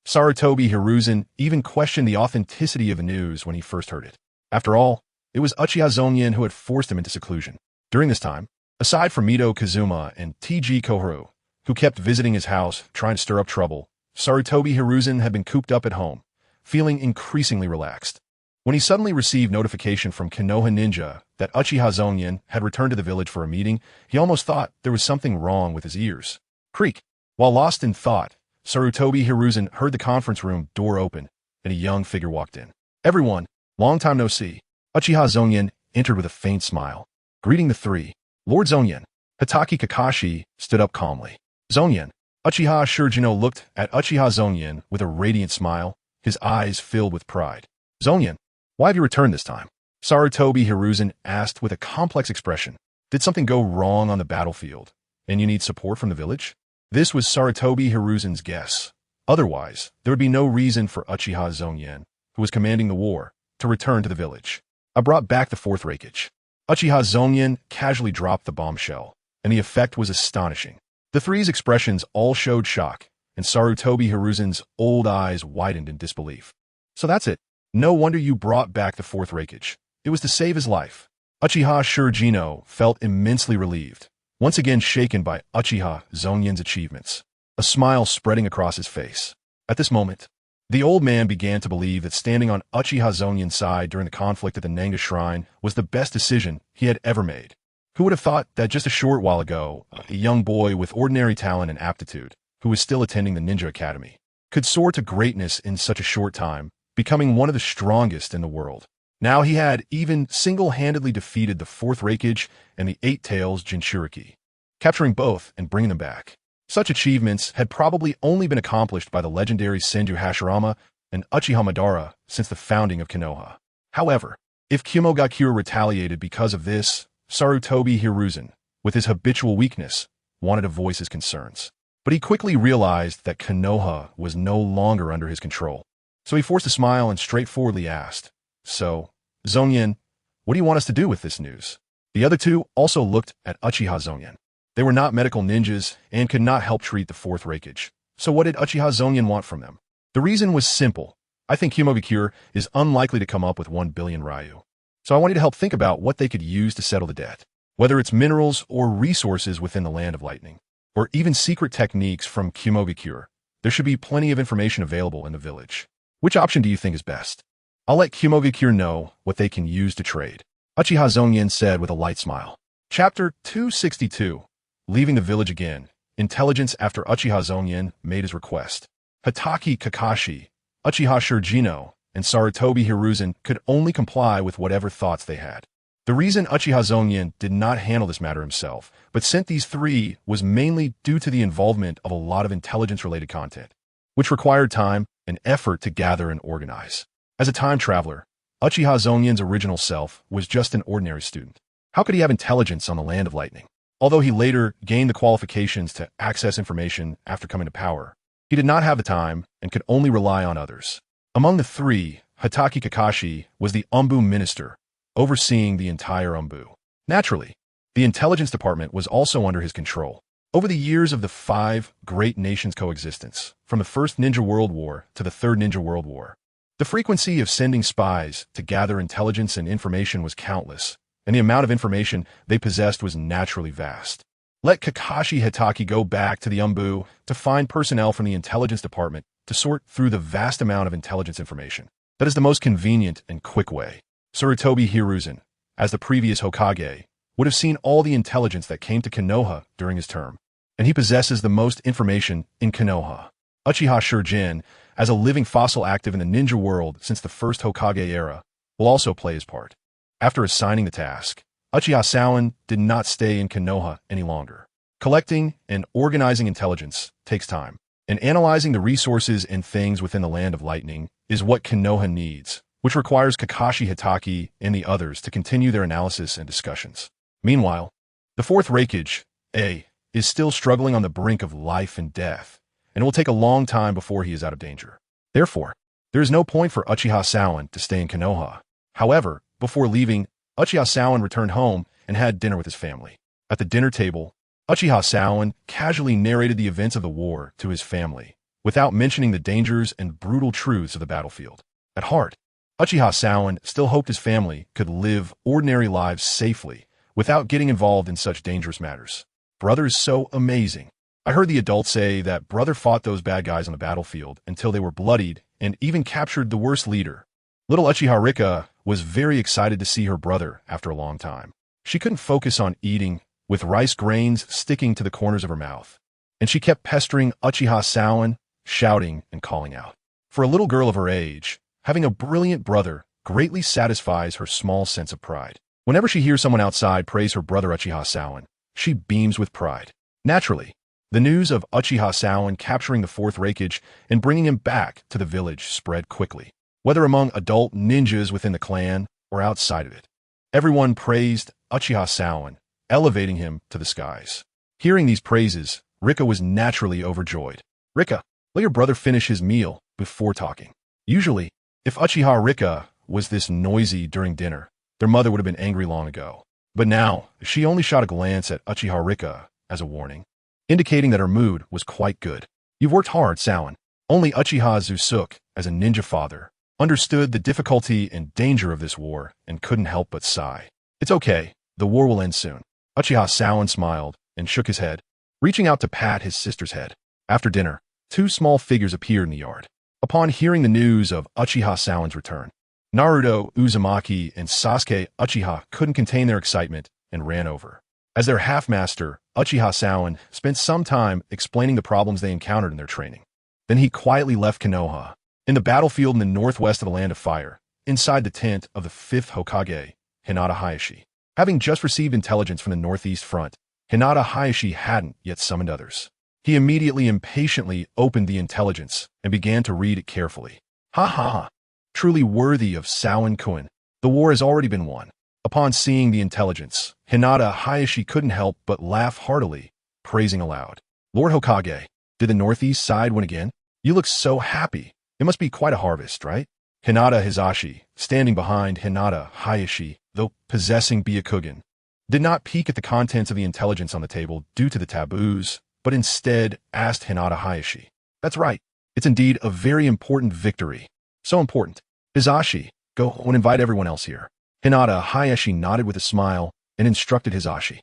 Sarutobi Hiruzen even questioned the authenticity of the news when he first heard it. After all, it was Uchiha Zongyan who had forced him into seclusion. During this time, aside from Mito Kazuma and T.G. Koharu, who kept visiting his house trying to stir up trouble, Sarutobi Hiruzen had been cooped up at home, feeling increasingly relaxed. When he suddenly received notification from Konoha Ninja that Uchiha Zongyan had returned to the village for a meeting, he almost thought there was something wrong with his ears. Creak. While lost in thought, Sarutobi Hiruzen heard the conference room door open, and a young figure walked in. Everyone, long time no see. Uchiha Zongyan entered with a faint smile. Greeting the three. Lord Zongyan. Hitaki Kakashi stood up calmly. Zongyan. Uchiha Shurjino looked at Uchiha Zongyan with a radiant smile, his eyes filled with pride. Zongyan, why have you returned this time? Sarutobi Hiruzen asked with a complex expression. Did something go wrong on the battlefield, and you need support from the village? This was Sarutobi Hiruzen's guess. Otherwise, there would be no reason for Uchiha Zongyan, who was commanding the war, to return to the village. I brought back the 4th Reikage. Uchiha Zongyan casually dropped the bombshell, and the effect was astonishing. The three's expressions all showed shock, and Sarutobi Hiruzen's old eyes widened in disbelief. So that's it. No wonder you brought back the 4th Reikage. It was to save his life. Uchiha Shurjino felt immensely relieved, once again shaken by Uchiha Zongyan's achievements, a smile spreading across his face. At this moment, the old man began to believe that standing on Uchiha Zongyan's side during the conflict at the Nanga Shrine was the best decision he had ever made. Who would have thought that just a short while ago, a young boy with ordinary talent and aptitude, who was still attending the Ninja Academy, could soar to greatness in such a short time, becoming one of the strongest in the world. Now he had even single-handedly defeated the 4th Reikage and the 8 Tails Jinchuriki, capturing both and bringing them back. Such achievements had probably only been accomplished by the legendary Senju Hashirama and Uchiha Madara since the founding of Konoha. However, if Kumogakure retaliated because of this, Sarutobi Hiruzen, with his habitual weakness, wanted to voice his concerns. But he quickly realized that Konoha was no longer under his control. So he forced a smile and straightforwardly asked, So, Zongyan, what do you want us to do with this news? The other two also looked at Uchiha Zongyan. They were not medical ninjas and could not help treat the 4th Reikage. So what did Uchiha Zongyan want from them? The reason was simple. I think Kumogakure is unlikely to come up with 1 billion Ryu. So I want you to help think about what they could use to settle the debt. Whether it's minerals or resources within the Land of Lightning, or even secret techniques from Kumogakure, there should be plenty of information available in the village. Which option do you think is best? I'll let Kumogakure know what they can use to trade. Uchiha Zongyan said with a light smile. Chapter 262. Leaving the village again. Intelligence after Uchiha Zongyan made his request. Hitaki Kakashi, Uchiha Shurjino, and Sarutobi Hiruzen could only comply with whatever thoughts they had. The reason Uchiha Zongyan did not handle this matter himself, but sent these three, was mainly due to the involvement of a lot of intelligence-related content, which required time and effort to gather and organize. As a time traveler, Uchiha Zongyan's original self was just an ordinary student. How could he have intelligence on the Land of Lightning? Although he later gained the qualifications to access information after coming to power, he did not have the time and could only rely on others. Among the three, Hitaki Kakashi was the Umbu minister, overseeing the entire Umbu. Naturally, the intelligence department was also under his control. Over the years of the 5 great nations' coexistence, from the First Ninja World War to the Third Ninja World War, the frequency of sending spies to gather intelligence and information was countless, and the amount of information they possessed was naturally vast. Let Kakashi Hitaki go back to the Umbu to find personnel from the intelligence department to sort through the vast amount of intelligence information. That is the most convenient and quick way. Sarutobi Hiruzen, as the previous Hokage, would have seen all the intelligence that came to Konoha during his term, and he possesses the most information in Konoha. Uchiha Zongyan, as a living fossil active in the ninja world since the first Hokage era, will also play his part. After assigning the task, Uchiha Zongyan did not stay in Konoha any longer. Collecting and organizing intelligence takes time, and analyzing the resources and things within the Land of Lightning is what Konoha needs, which requires Kakashi Hitaki and the others to continue their analysis and discussions. Meanwhile, the fourth Raikage, A, is still struggling on the brink of life and death, and it will take a long time before he is out of danger. Therefore, there is no point for Uchiha Zongyan to stay in Konoha. However, before leaving, Uchiha Zongyan returned home and had dinner with his family. At the dinner table, Uchiha Zongyan casually narrated the events of the war to his family, without mentioning the dangers and brutal truths of the battlefield. At heart, Uchiha Zongyan still hoped his family could live ordinary lives safely, without getting involved in such dangerous matters. Brother is so amazing. I heard the adults say that brother fought those bad guys on the battlefield until they were bloodied and even captured the worst leader. Little Uchiha Rika was very excited to see her brother after a long time. She couldn't focus on eating, with rice grains sticking to the corners of her mouth, and she kept pestering Uchiha Zongyan, shouting and calling out. For a little girl of her age, having a brilliant brother greatly satisfies her small sense of pride. Whenever she hears someone outside praise her brother Uchiha Zongyan, she beams with pride. Naturally, the news of Uchiha Zongyan capturing the fourth Raikage and bringing him back to the village spread quickly, whether among adult ninjas within the clan or outside of it. Everyone praised Uchiha Zongyan, elevating him to the skies. Hearing these praises, Rika was naturally overjoyed. Rika, let your brother finish his meal before talking. Usually, if Uchiha Rika was this noisy during dinner, their mother would have been angry long ago. But now, she only shot a glance at Uchiha Rika as a warning, indicating that her mood was quite good. You've worked hard, Zongyan. Only Uchiha Zusuke, as a ninja father, understood the difficulty and danger of this war and couldn't help but sigh. It's okay, the war will end soon. Uchiha Zongyan smiled and shook his head, reaching out to pat his sister's head. After dinner, two small figures appeared in the yard. Upon hearing the news of Uchiha Zongyan's return, Naruto, Uzumaki, and Sasuke Uchiha couldn't contain their excitement and ran over. As their half-master, Uchiha Zongyan spent some time explaining the problems they encountered in their training. Then he quietly left Konoha. In the battlefield in the northwest of the Land of Fire, inside the tent of the fifth Hokage, Hinata Hayashi. Having just received intelligence from the northeast front, Hinata Hayashi hadn't yet summoned others. He immediately impatiently opened the intelligence and began to read it carefully. Ha ha ha. Truly worthy of Zongyan-kun. The war has already been won. Upon seeing the intelligence, Hinata Hayashi couldn't help but laugh heartily, praising aloud. Lord Hokage, did the northeast side win again? You look so happy. It must be quite a harvest, right? Hinata Hizashi, standing behind Hinata Hayashi, though possessing Byakugan, did not peek at the contents of the intelligence on the table due to the taboos, but instead asked Hinata Hayashi. That's right. It's indeed a very important victory. So important. Hizashi, go and invite everyone else here. Hinata Hayashi nodded with a smile and instructed Hizashi.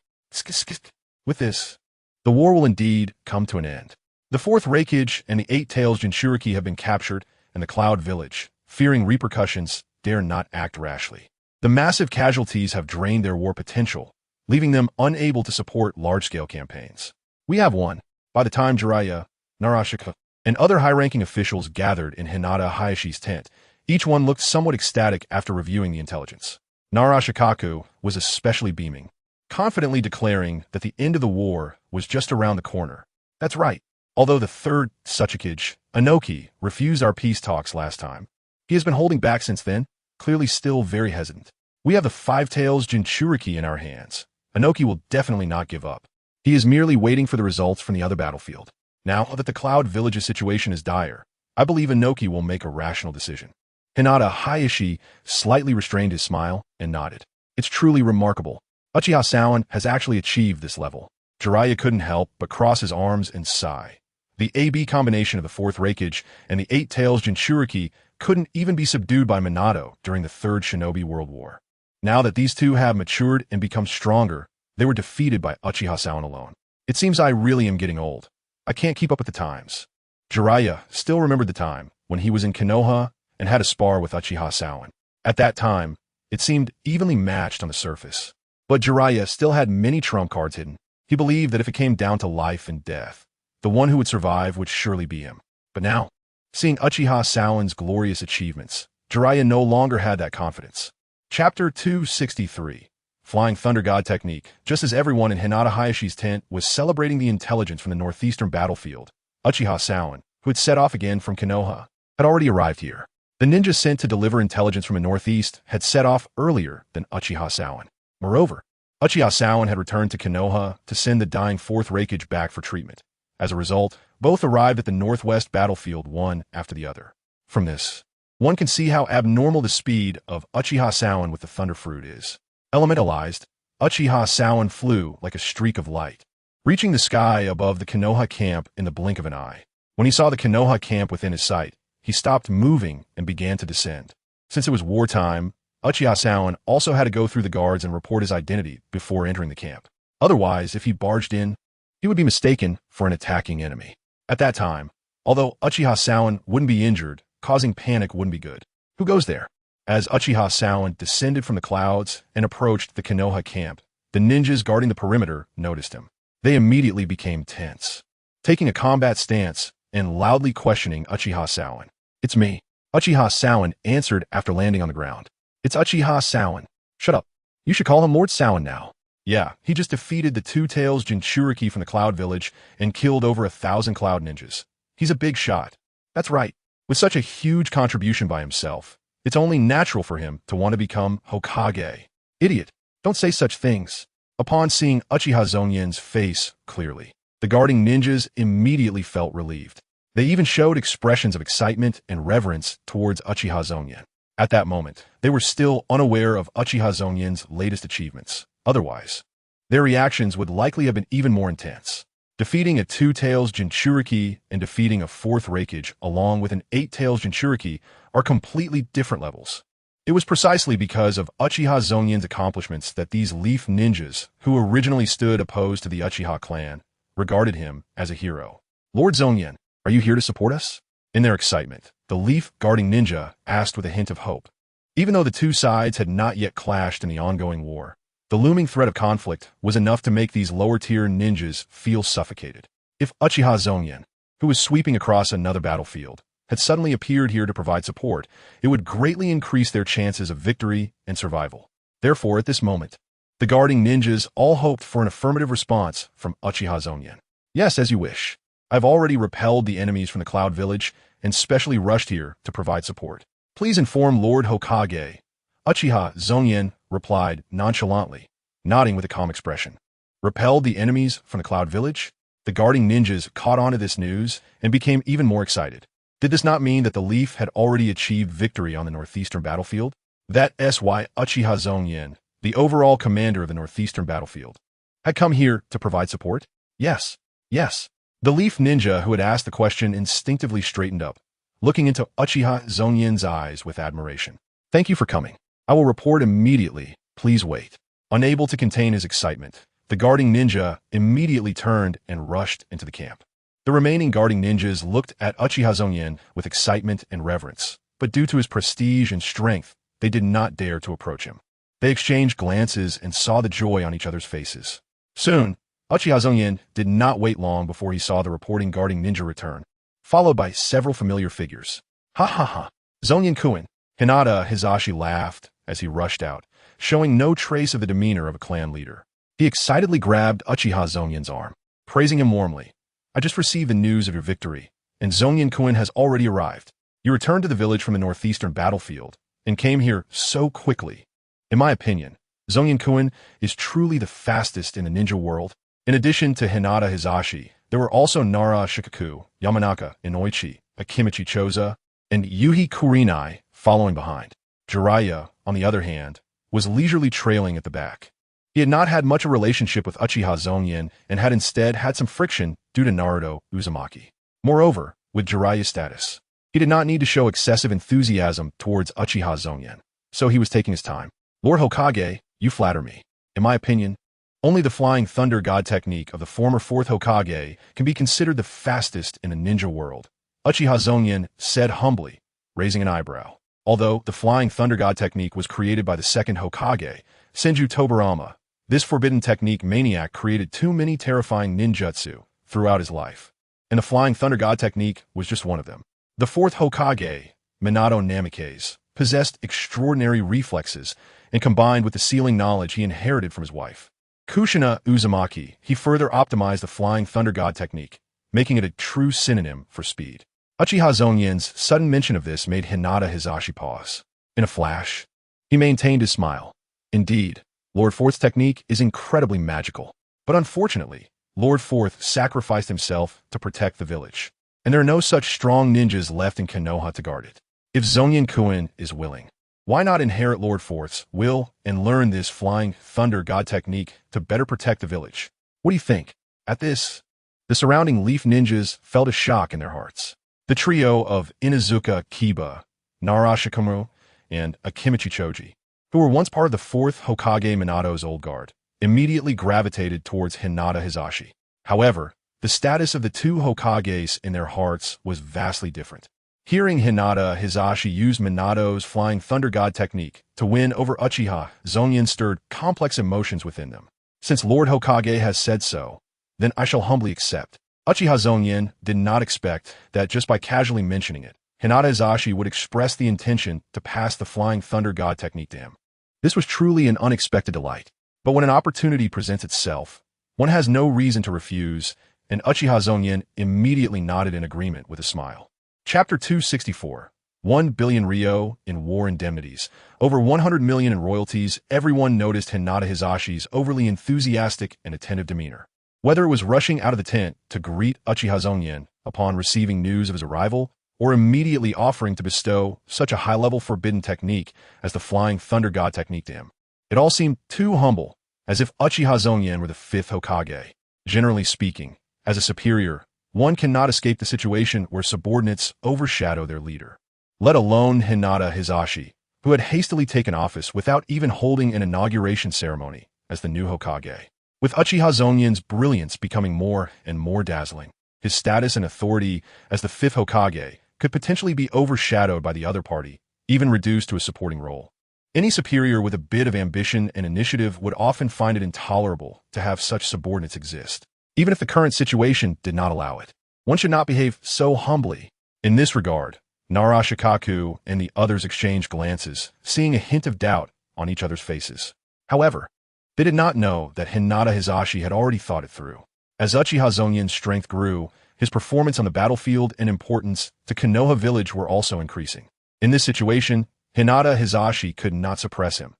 With this, the war will indeed come to an end. The fourth Raikage and the eight tails Jinchuriki have been captured, and the Cloud Village, fearing repercussions, dare not act rashly. The massive casualties have drained their war potential, leaving them unable to support large-scale campaigns. We have won. By the time Jiraiya, Narashika, and other high-ranking officials gathered in Hinata Hayashi's tent, each one looked somewhat ecstatic after reviewing the intelligence. Narashikaku was especially beaming, confidently declaring that the end of the war was just around the corner. That's right. Although the third Tsuchikage, Inoki, refused our peace talks last time, he has been holding back since then, clearly still very hesitant. We have the Five Tails Jinchuriki in our hands. Inoki will definitely not give up. He is merely waiting for the results from the other battlefield. Now that the Cloud Village's situation is dire, I believe Inoki will make a rational decision. Hinata Hayashi slightly restrained his smile and nodded. It's truly remarkable. Uchiha Zongyan has actually achieved this level. Jiraiya couldn't help but cross his arms and sigh. The AB combination of the fourth Raikage and the eight tails Jinchuriki couldn't even be subdued by Minato during the Third Shinobi World War. Now that these two have matured and become stronger, they were defeated by Uchiha Zongyan alone. It seems I really am getting old. I can't keep up with the times. Jiraiya still remembered the time when he was in Konoha and had a spar with Uchiha Zongyan. At that time, it seemed evenly matched on the surface. But Jiraiya still had many trump cards hidden. He believed that if it came down to life and death, the one who would survive would surely be him. But now, seeing Uchiha Zongyan's glorious achievements, Jiraiya no longer had that confidence. Chapter 263. Flying Thunder God Technique. Just as everyone in Hinata Hayashi's tent was celebrating the intelligence from the northeastern battlefield, Uchiha Zongyan, who had set off again from Konoha, had already arrived here. The ninja sent to deliver intelligence from the northeast had set off earlier than Uchiha Zongyan. Moreover, Uchiha Zongyan had returned to Konoha to send the dying fourth Raikage back for treatment. As a result, both arrived at the northwest battlefield one after the other. From this, one can see how abnormal the speed of Uchiha Zongyan with the Thunder Fruit is. Elementalized, Uchiha Zongyan flew like a streak of light, reaching the sky above the Konoha camp in the blink of an eye. When he saw the Konoha camp within his sight, he stopped moving and began to descend. Since it was wartime, Uchiha Zongyan also had to go through the guards and report his identity before entering the camp. Otherwise, if he barged in, he would be mistaken for an attacking enemy. At that time, although Uchiha Zongyan wouldn't be injured, causing panic wouldn't be good. Who goes there? As Uchiha Zongyan descended from the clouds and approached the Konoha camp, the ninjas guarding the perimeter noticed him. They immediately became tense, taking a combat stance and loudly questioning Uchiha Zongyan. "It's me," Uchiha Zongyan answered after landing on the ground. "It's Uchiha Zongyan." "Shut up. You should call him Lord Zongyan now." "Yeah, he just defeated the Two Tails Jinchuriki from the Cloud Village and killed over 1,000 Cloud Ninjas. He's a big shot." "That's right. With such a huge contribution by himself, it's only natural for him to want to become Hokage." "Idiot. Don't say such things." Upon seeing Uchiha Zongyan's face clearly, the guarding ninjas immediately felt relieved. They even showed expressions of excitement and reverence towards Uchiha Zongyan. At that moment, they were still unaware of Uchiha Zongyan's latest achievements. Otherwise, their reactions would likely have been even more intense. Defeating a Two Tails Jinchuriki and defeating a fourth Raikage along with an Eight Tails Jinchuriki are completely different levels. It was precisely because of Uchiha Zongyan's accomplishments that these Leaf Ninjas, who originally stood opposed to the Uchiha clan, regarded him as a hero. "Lord Zongyan, are you here to support us?" In their excitement, the Leaf Guarding Ninja asked with a hint of hope. Even though the two sides had not yet clashed in the ongoing war, the looming threat of conflict was enough to make these lower-tier ninjas feel suffocated. If Uchiha Zongyan, who was sweeping across another battlefield, had suddenly appeared here to provide support, it would greatly increase their chances of victory and survival. Therefore, at this moment, the guarding ninjas all hoped for an affirmative response from Uchiha Zongyan. "Yes, as you wish. I've already repelled the enemies from the Cloud Village and specially rushed here to provide support. Please inform Lord Hokage." Uchiha Zongyan replied nonchalantly, nodding with a calm expression. Repelled the enemies from the Cloud Village? The guarding ninjas caught on to this news and became even more excited. Did this not mean that the Leaf had already achieved victory on the northeastern battlefield? That's why Uchiha Zongyan, the overall commander of the northeastern battlefield, had come here to provide support? Yes. The Leaf Ninja who had asked the question instinctively straightened up, looking into Uchiha Zongyan's eyes with admiration. "Thank you for coming. I will report immediately. Please wait." Unable to contain his excitement, the guarding ninja immediately turned and rushed into the camp. The remaining guarding ninjas looked at Uchiha Zongyan with excitement and reverence, but due to his prestige and strength, they did not dare to approach him. They exchanged glances and saw the joy on each other's faces. Soon, Uchiha Zongyan did not wait long before he saw the reporting guarding ninja return, followed by several familiar figures. "Ha ha ha! Zongyan-kun!" Hinata Hizashi laughed as he rushed out, showing no trace of the demeanor of a clan leader. He excitedly grabbed Uchiha Zongyan's arm, praising him warmly. "I just received the news of your victory, and Zongyan-kun has already arrived. You returned to the village from the northeastern battlefield and came here so quickly. In my opinion, Zongyan-kun is truly the fastest in the ninja world." In addition to Hinata Hizashi, there were also Nara Shikaku, Yamanaka Inoichi, Akimichi Choza, and Yuhi Kurinai following behind. Jiraiya, on the other hand, was leisurely trailing at the back. He had not had much of a relationship with Uchiha Zongyan and had instead had some friction due to Naruto Uzumaki. Moreover, with Jiraiya's status, he did not need to show excessive enthusiasm towards Uchiha Zongyan, so he was taking his time. "Lord Hokage, you flatter me. In my opinion, only the Flying Thunder God technique of the former 4th Hokage can be considered the fastest in the ninja world," Uchiha Zongyan said humbly, raising an eyebrow. Although the Flying Thunder God technique was created by the 2nd Hokage, Senju Tobarama, This forbidden technique maniac created too many terrifying ninjutsu throughout his life, and the Flying Thunder God technique was just one of them. The fourth Hokage, Minato Namikaze, possessed extraordinary reflexes and combined with the sealing knowledge he inherited from his wife, Kushina Uzumaki, he further optimized the Flying Thunder God technique, making it a true synonym for speed. Uchiha Zongyan's sudden mention of this made Hinata Hisashi pause. In a flash, he maintained his smile. Indeed, Lord Fourth's technique is incredibly magical. But unfortunately, Lord Fourth sacrificed himself to protect the village, and there are no such strong ninjas left in Konoha to guard it. If Zongyan Kuin is willing, why not inherit Lord Fourth's will and learn this Flying Thunder God technique to better protect the village? What do you think? At this, the surrounding Leaf ninjas felt a shock in their hearts. The trio of Inuzuka Kiba, Narashikamu, and Akimichi Choji, who were once part of the fourth Hokage Minato's old guard, immediately gravitated towards Hinata Hisashi. However, the status of the two Hokages in their hearts was vastly different. Hearing Hinata Hisashi use Minato's Flying Thunder God technique to win over Uchiha Zongyan stirred complex emotions within them. Since Lord Hokage has said so, then I shall humbly accept. Uchiha Zongyan did not expect that just by casually mentioning it, Hinata Hisashi would express the intention to pass the Flying Thunder God technique to him. This was truly an unexpected delight. But when an opportunity presents itself, one has no reason to refuse, and Uchiha Zongyan immediately nodded in agreement with a smile. Chapter 264. 1 billion Ryo in war indemnities. Over 100 million in royalties. Everyone noticed Hinata Hisashi's overly enthusiastic and attentive demeanor. Whether it was rushing out of the tent to greet Uchiha Zongyan upon receiving news of his arrival, or immediately offering to bestow such a high-level forbidden technique as the Flying Thunder God technique to him. It all seemed too humble, as if Uchiha Zongyan were the fifth Hokage. Generally speaking, as a superior, one cannot escape the situation where subordinates overshadow their leader. Let alone Hinata Hisashi, who had hastily taken office without even holding an inauguration ceremony as the new Hokage. With Uchiha Zongyan's brilliance becoming more and more dazzling, his status and authority as the fifth Hokage could potentially be overshadowed by the other party, even reduced to a supporting role. Any superior with a bit of ambition and initiative would often find it intolerable to have such subordinates exist, even if the current situation did not allow it. One should not behave so humbly. In this regard, Narashikaku and the others exchanged glances, seeing a hint of doubt on each other's faces. However, they did not know that Hinata Hisashi had already thought it through. As Uchiha Zongyan's strength grew, his performance on the battlefield and importance to Konoha village were also increasing. In this situation, Hinata Hisashi could not suppress him.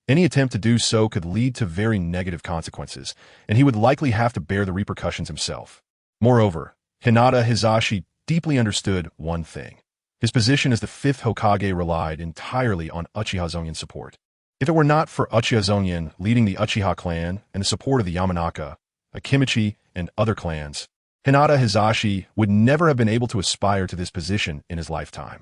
Any attempt to do so could lead to very negative consequences, and he would likely have to bear the repercussions himself. Moreover, Hinata Hisashi deeply understood one thing. His position as the fifth Hokage relied entirely on Uchiha Zongyan's support. If it were not for Uchiha Zongyan leading the Uchiha clan and the support of the Yamanaka, Akimichi, and other clans, Hinata Hisashi would never have been able to aspire to this position in his lifetime.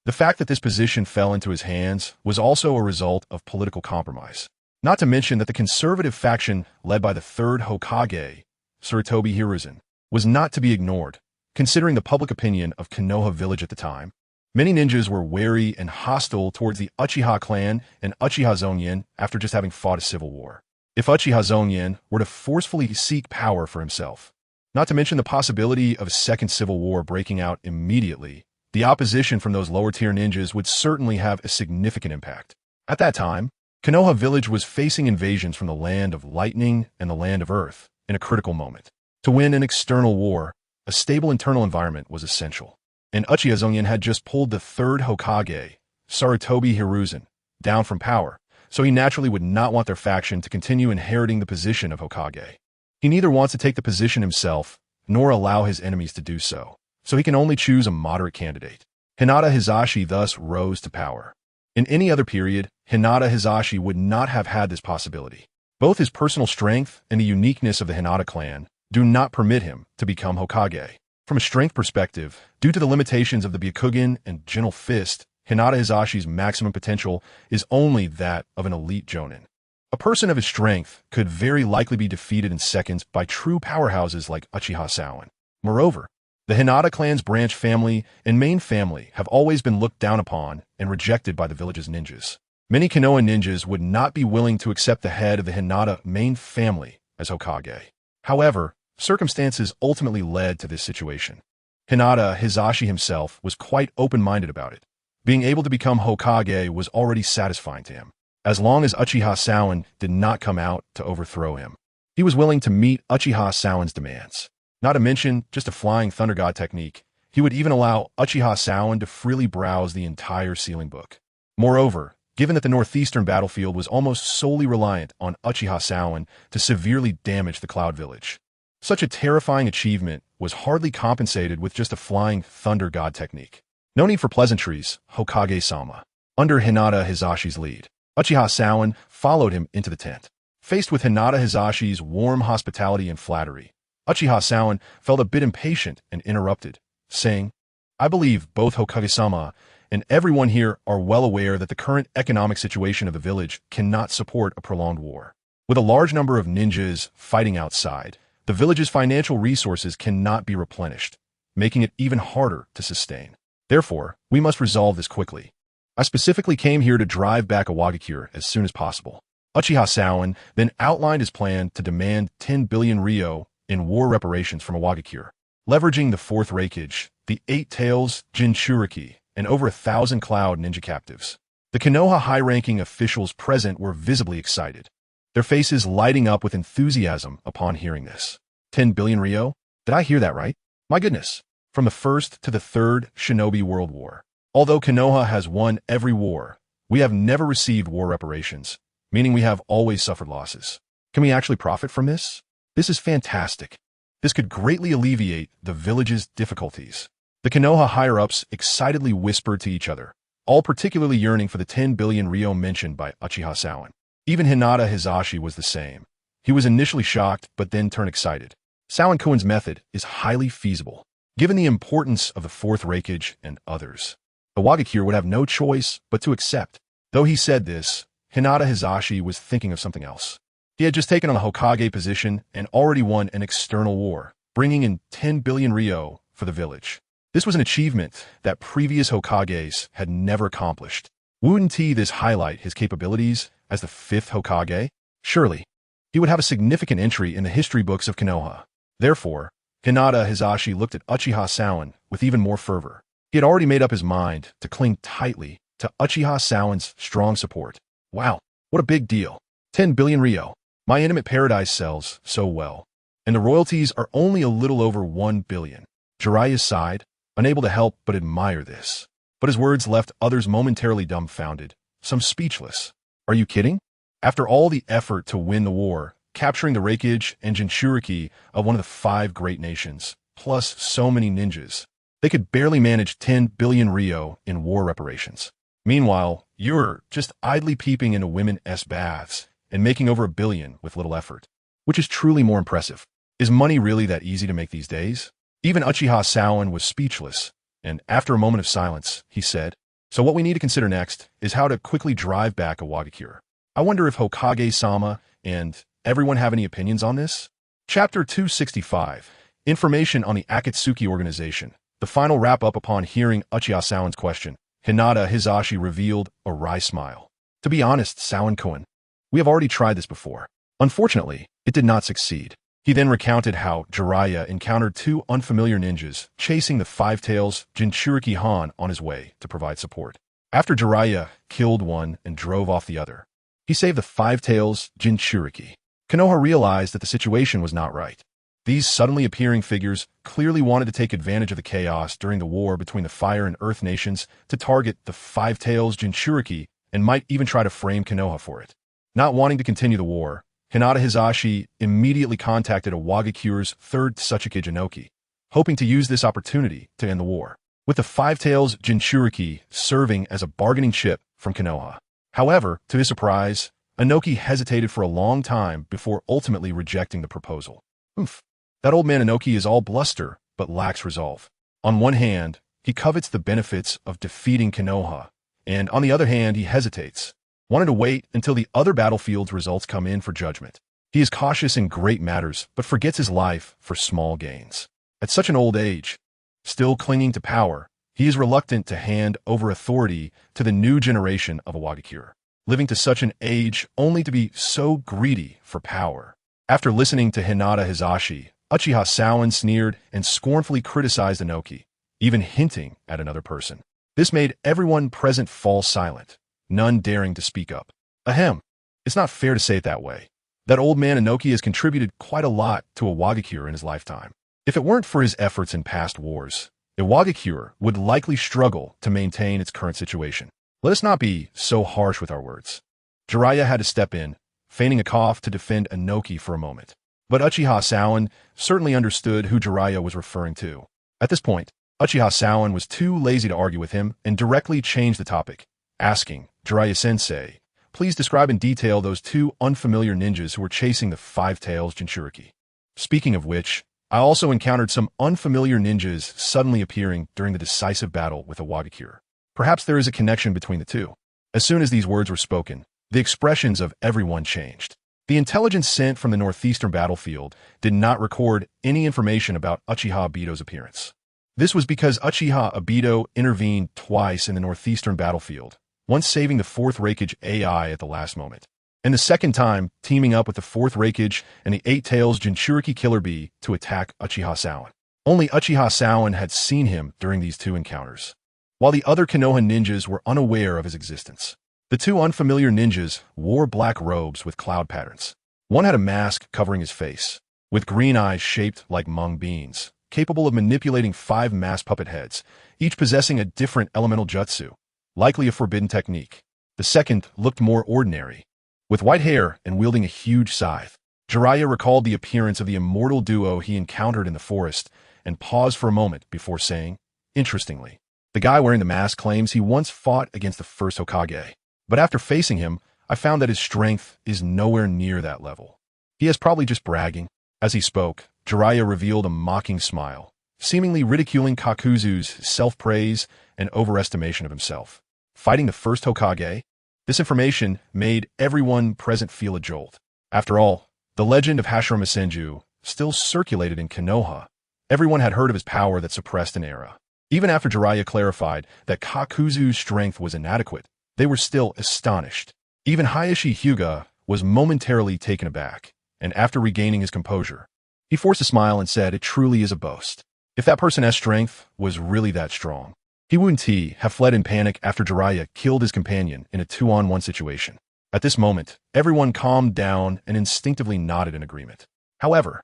The fact that this position fell into his hands was also a result of political compromise. Not to mention that the conservative faction led by the third Hokage, Sarutobi Hiruzen, was not to be ignored, considering the public opinion of Konoha village at the time. Many ninjas were wary and hostile towards the Uchiha clan and Uchiha Zongyan after just having fought a civil war. If Uchiha Zongyan were to forcefully seek power for himself, not to mention the possibility of a second civil war breaking out immediately, the opposition from those lower-tier ninjas would certainly have a significant impact. At that time, Konoha village was facing invasions from the land of lightning and the land of earth in a critical moment. To win an external war, a stable internal environment was essential. And Uchiha Zongyan had just pulled the third Hokage, Sarutobi Hiruzen, down from power, so he naturally would not want their faction to continue inheriting the position of Hokage. He neither wants to take the position himself, nor allow his enemies to do so he can only choose a moderate candidate. Hinata Hisashi thus rose to power. In any other period, Hinata Hisashi would not have had this possibility. Both his personal strength and the uniqueness of the Hinata clan do not permit him to become Hokage. From a strength perspective, due to the limitations of the Byakugan and Gentle Fist, Hinata Hisashi's maximum potential is only that of an elite Jonin. A person of his strength could very likely be defeated in seconds by true powerhouses like Uchiha Sauen. Moreover, the Hinata clan's branch family and main family have always been looked down upon and rejected by the village's ninjas. Many Konoha ninjas would not be willing to accept the head of the Hinata main family as Hokage. However, circumstances ultimately led to this situation. Hinata Hizashi himself was quite open-minded about it. Being able to become Hokage was already satisfying to him. As long as Uchiha Zongyan did not come out to overthrow him, he was willing to meet Uchiha Zongyan's demands. Not to mention just a flying Thunder God technique, he would even allow Uchiha Zongyan to freely browse the entire sealing book. Moreover, given that the northeastern battlefield was almost solely reliant on Uchiha Zongyan to severely damage the Cloud Village, such a terrifying achievement was hardly compensated with just a flying Thunder God technique. No need for pleasantries, Hokage-sama. Under Hinata Hizashi's lead, Uchiha Zongyan followed him into the tent. Faced with Hinata Hizashi's warm hospitality and flattery, Uchiha Zongyan felt a bit impatient and interrupted, saying, "I believe both Hokage-sama and everyone here are well aware that the current economic situation of the village cannot support a prolonged war. With a large number of ninjas fighting outside, the village's financial resources cannot be replenished, making it even harder to sustain. Therefore, we must resolve this quickly. I specifically came here to drive back Awagakure as soon as possible." Uchiha Zongyan then outlined his plan to demand 10 billion ryo in war reparations from Awagakure, leveraging the fourth Reikage, the 8 Tails Jinchuriki, and over 1,000 Cloud ninja captives. The Konoha high-ranking officials present were visibly excited, their faces lighting up with enthusiasm upon hearing this. 10 billion ryo? Did I hear that right? My goodness. From the First to the Third Shinobi World War. Although Konoha has won every war, we have never received war reparations, meaning we have always suffered losses. Can we actually profit from this? This is fantastic. This could greatly alleviate the village's difficulties. The Konoha higher-ups excitedly whispered to each other, all particularly yearning for the 10 billion ryo mentioned by Uchiha Zongyan. Even Hinata Hizashi was the same. He was initially shocked, but then turned excited. Zongyan-kun's method is highly feasible, given the importance of the fourth Reikage and others. Awagakure would have no choice but to accept. Though he said this, Hinata Hizashi was thinking of something else. He had just taken on the Hokage position and already won an external war, bringing in 10 billion ryo for the village. This was an achievement that previous Hokages had never accomplished. Wouldn't this highlight his capabilities as the 5th Hokage? Surely, he would have a significant entry in the history books of Konoha. Therefore, Hinata Hizashi looked at Uchiha Zongyan with even more fervor. He had already made up his mind to cling tightly to Uchiha Zongyan's strong support. Wow, what a big deal. 10 billion ryo. My intimate paradise sells so well, and the royalties are only a little over 1 billion. Jiraiya sighed, unable to help but admire this. But his words left others momentarily dumbfounded, some speechless. Are you kidding? After all the effort to win the war, capturing the Reikage and Jinchuriki of one of the 5 great nations, plus so many ninjas, they could barely manage 10 billion ryo in war reparations. Meanwhile, you're just idly peeping into women's baths and making over 1 billion with little effort. Which is truly more impressive. Is money really that easy to make these days? Even Uchiha Zongyan was speechless, and after a moment of silence, he said, "So what we need to consider next is how to quickly drive back Awagakure. I wonder if Hokage-sama and everyone have any opinions on this?" Chapter 265, Information on the Akatsuki Organization. The final wrap-up upon hearing Uchiha Zongyan's question. Hinata Hizashi revealed a wry smile. "To be honest, Zongyan-kun, we have already tried this before. Unfortunately, it did not succeed." He then recounted how Jiraiya encountered 2 unfamiliar ninjas chasing the 5 Tails Jinchuriki Han on his way to provide support. After Jiraiya killed one and drove off the other, he saved the 5 Tails Jinchuriki. Konoha realized that the situation was not right. These suddenly appearing figures clearly wanted to take advantage of the chaos during the war between the Fire and Earth nations to target the 5 Tails Jinchuriki and might even try to frame Konoha for it. Not wanting to continue the war, Hinata Hizashi immediately contacted Awagakure's 3rd Tsuchikage Inoki, hoping to use this opportunity to end the war, with the 5 Tails Jinchuriki serving as a bargaining chip from Konoha. However, to his surprise, Inoki hesitated for a long time before ultimately rejecting the proposal. Oof. That old man Inoki is all bluster, but lacks resolve. On one hand, he covets the benefits of defeating Konoha, and on the other hand, he hesitates, wanting to wait until the other battlefield's results come in for judgment. He is cautious in great matters, but forgets his life for small gains. At such an old age, still clinging to power, he is reluctant to hand over authority to the new generation of Awagakure. living to such an age only to be so greedy for power. After listening to Hinata Hizashi, Uchiha Zongyan sneered and scornfully criticized Inoki, even hinting at another person. This made everyone present fall silent, none daring to speak up. Ahem, it's not fair to say it that way. That old man Inoki has contributed quite a lot to Iwagakure in his lifetime. If it weren't for his efforts in past wars, Iwagakure would likely struggle to maintain its current situation. Let us not be so harsh with our words. Jiraiya had to step in, feigning a cough to defend Inoki for a moment. But Uchiha Zongyan certainly understood who Jiraiya was referring to. At this point, Uchiha Zongyan was too lazy to argue with him and directly changed the topic, asking, Jiraiya-sensei, please describe in detail those two unfamiliar ninjas who were chasing the Five Tails Jinchuriki. Speaking of which, I also encountered some unfamiliar ninjas suddenly appearing during the decisive battle with Iwagakure. Perhaps there is a connection between the two. As soon as these words were spoken, the expressions of everyone changed. The intelligence sent from the northeastern battlefield did not record any information about Uchiha Obito's appearance. This was because Uchiha Obito intervened twice in the northeastern battlefield, once saving the 4th Raikage AI at the last moment, and the second time teaming up with the 4th Raikage and the 8 Tails Jinchuriki Killer Bee to attack Uchiha Zongyan. Only Uchiha Zongyan had seen him during these two encounters, while the other Konoha ninjas were unaware of his existence. The two unfamiliar ninjas wore black robes with cloud patterns. One had a mask covering his face, with green eyes shaped like mung beans, capable of manipulating 5 masked puppet heads, each possessing a different elemental jutsu, likely a forbidden technique. The second looked more ordinary, with white hair and wielding a huge scythe. Jiraiya recalled the appearance of the immortal duo he encountered in the forest and paused for a moment before saying, interestingly, the guy wearing the mask claims he once fought against the first Hokage. But after facing him, I found that his strength is nowhere near that level. He is probably just bragging. As he spoke, Jiraiya revealed a mocking smile, seemingly ridiculing Kakuzu's self-praise and overestimation of himself. Fighting the first Hokage? This information made everyone present feel a jolt. After all, the legend of Hashirama Senju still circulated in Konoha. Everyone had heard of his power that suppressed an era. Even after Jiraiya clarified that Kakuzu's strength was inadequate, they were still astonished. Even Hayashi Hyuga was momentarily taken aback, and after regaining his composure, he forced a smile and said, it truly is a boast. If that person's strength was really that strong, he wouldn't have fled in panic after Jiraiya killed his companion in a 2-on-1 situation. At this moment, everyone calmed down and instinctively nodded in agreement. However,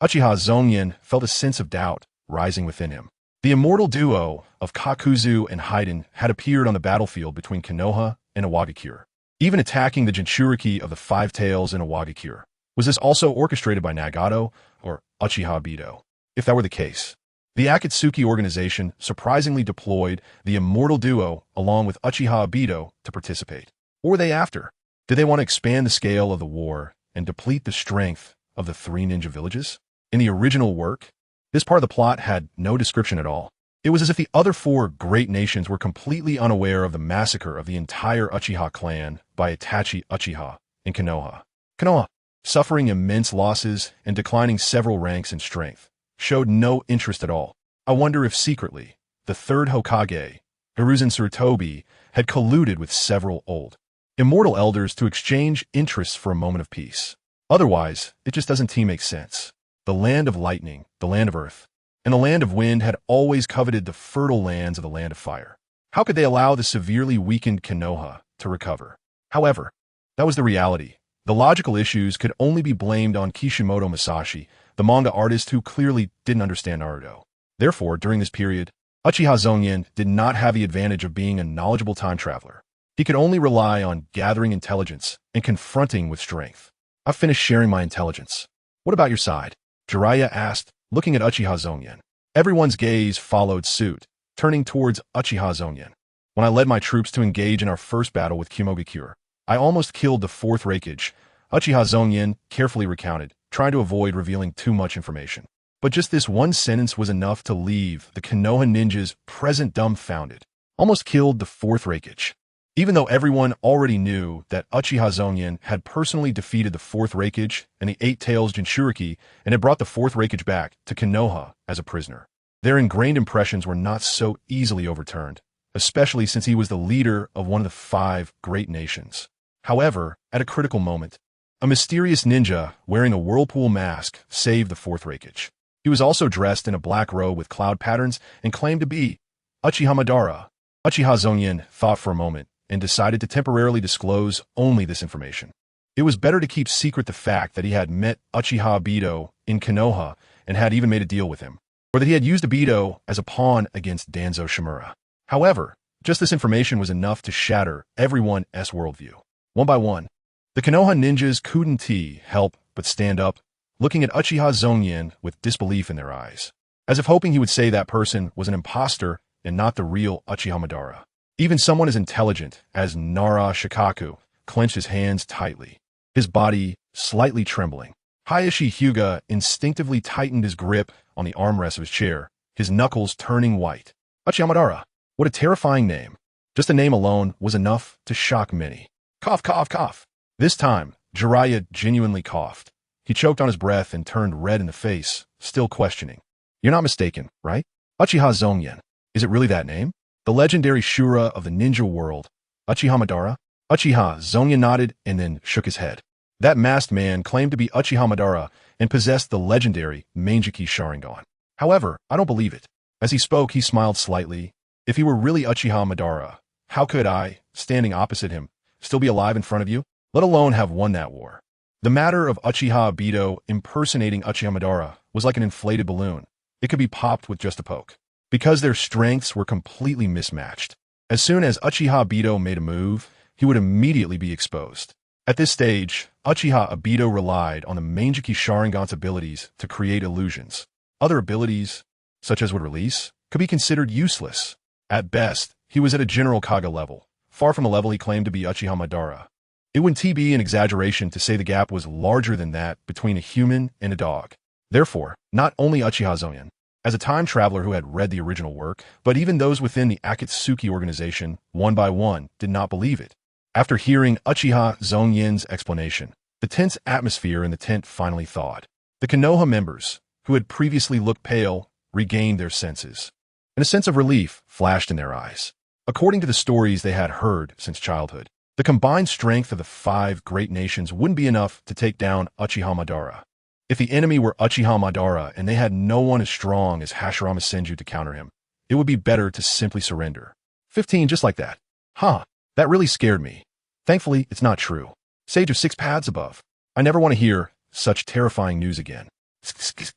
Uchiha Zongyan felt a sense of doubt rising within him. The immortal duo of Kakuzu and Haiden had appeared on the battlefield between Konoha and Iwagakure, even attacking the Jinchuriki of the 5 Tails in Iwagakure. Was this also orchestrated by Nagato or Uchiha Obito? If that were the case, the Akatsuki organization surprisingly deployed the immortal duo along with Uchiha Obito to participate. Or were they after? Did they want to expand the scale of the war and deplete the strength of the 3 ninja villages? In the original work, this part of the plot had no description at all. It was as if the other 4 great nations were completely unaware of the massacre of the entire Uchiha clan by Itachi Uchiha in Konoha. Konoha, suffering immense losses and declining several ranks in strength, showed no interest at all. I wonder if secretly, the 3rd Hokage, Hiruzen Sarutobi, had colluded with several old, immortal elders to exchange interests for a moment of peace. Otherwise, it just doesn't make sense. The land of lightning, the land of earth, and the land of wind had always coveted the fertile lands of the land of fire. How could they allow the severely weakened Konoha to recover? However, that was the reality. The logical issues could only be blamed on Kishimoto Masashi, the manga artist who clearly didn't understand Naruto. Therefore, during this period, Uchiha Zongyan did not have the advantage of being a knowledgeable time traveler. He could only rely on gathering intelligence and confronting with strength. I've finished sharing my intelligence. What about your side? Jiraiya asked, looking at Uchiha Zongyan. Everyone's gaze followed suit, turning towards Uchiha Zongyan. When I led my troops to engage in our first battle with Kimogakure, I almost killed the 4th Raikage, Uchiha Zongyan carefully recounted, trying to avoid revealing too much information. But just this one sentence was enough to leave the Konoha ninjas present dumbfounded. Almost killed the 4th Raikage. Even though everyone already knew that Uchiha Zongyan had personally defeated the 4th Raikage and the 8 Tails Jinchuriki and had brought the 4th Raikage back to Konoha as a prisoner, their ingrained impressions were not so easily overturned, especially since he was the leader of one of the 5 great nations. However, at a critical moment, a mysterious ninja wearing a whirlpool mask saved the fourth Reikage. He was also dressed in a black robe with cloud patterns and claimed to be Uchiha Madara. Uchiha Zongyan thought for a moment and decided to temporarily disclose only this information. It was better to keep secret the fact that he had met Uchiha Obito in Konoha and had even made a deal with him, or that he had used Obito as a pawn against Danzo Shimura. However, just this information was enough to shatter everyone's worldview. One by one, the Konoha ninjas couldn't help but stand up, looking at Uchiha Zongyan with disbelief in their eyes, as if hoping he would say that person was an imposter and not the real Uchiha Madara. Even someone as intelligent as Nara Shikaku clenched his hands tightly, his body slightly trembling. Hayashi Hyuga instinctively tightened his grip on the armrest of his chair, his knuckles turning white. Uchiha Madara. What a terrifying name. Just the name alone was enough to shock many. Cough, cough, cough. This time, Jiraiya genuinely coughed. He choked on his breath and turned red in the face, still questioning. You're not mistaken, right? Uchiha Zongyan. Is it really that name? The legendary Shura of the ninja world, Uchiha Madara? Uchiha Zongyan nodded and then shook his head. That masked man claimed to be Uchiha Madara and possessed the legendary Manjiki Sharingan. However, I don't believe it. As he spoke, he smiled slightly. If he were really Uchiha Madara, how could I, standing opposite him, still be alive in front of you, let alone have won that war? The matter of Uchiha Obito impersonating Uchiha Madara was like an inflated balloon. It could be popped with just a poke, because their strengths were completely mismatched. As soon as Uchiha Obito made a move, he would immediately be exposed. At this stage, Uchiha Obito relied on the Manjiki Sharingan's abilities to create illusions. Other abilities, such as would release, could be considered useless. At best, he was at a General Kaga level, far from the level he claimed to be Uchiha Madara. It wouldn't be an exaggeration to say the gap was larger than that between a human and a dog. Therefore, not only Uchiha Zongyan, as a time traveler who had read the original work, but even those within the Akatsuki organization, one by one, did not believe it. After hearing Uchiha Zongyan's explanation, the tense atmosphere in the tent finally thawed. The Konoha members, who had previously looked pale, regained their senses, and a sense of relief flashed in their eyes. According to the stories they had heard since childhood, the combined strength of the 5 great nations wouldn't be enough to take down Uchiha Madara. If the enemy were Uchiha Madara and they had no one as strong as Hashirama Senju to counter him, it would be better to simply surrender. 15 just like that. Huh, that really scared me. Thankfully, it's not true. Sage of 6 paths above. I never want to hear such terrifying news again. Uchiha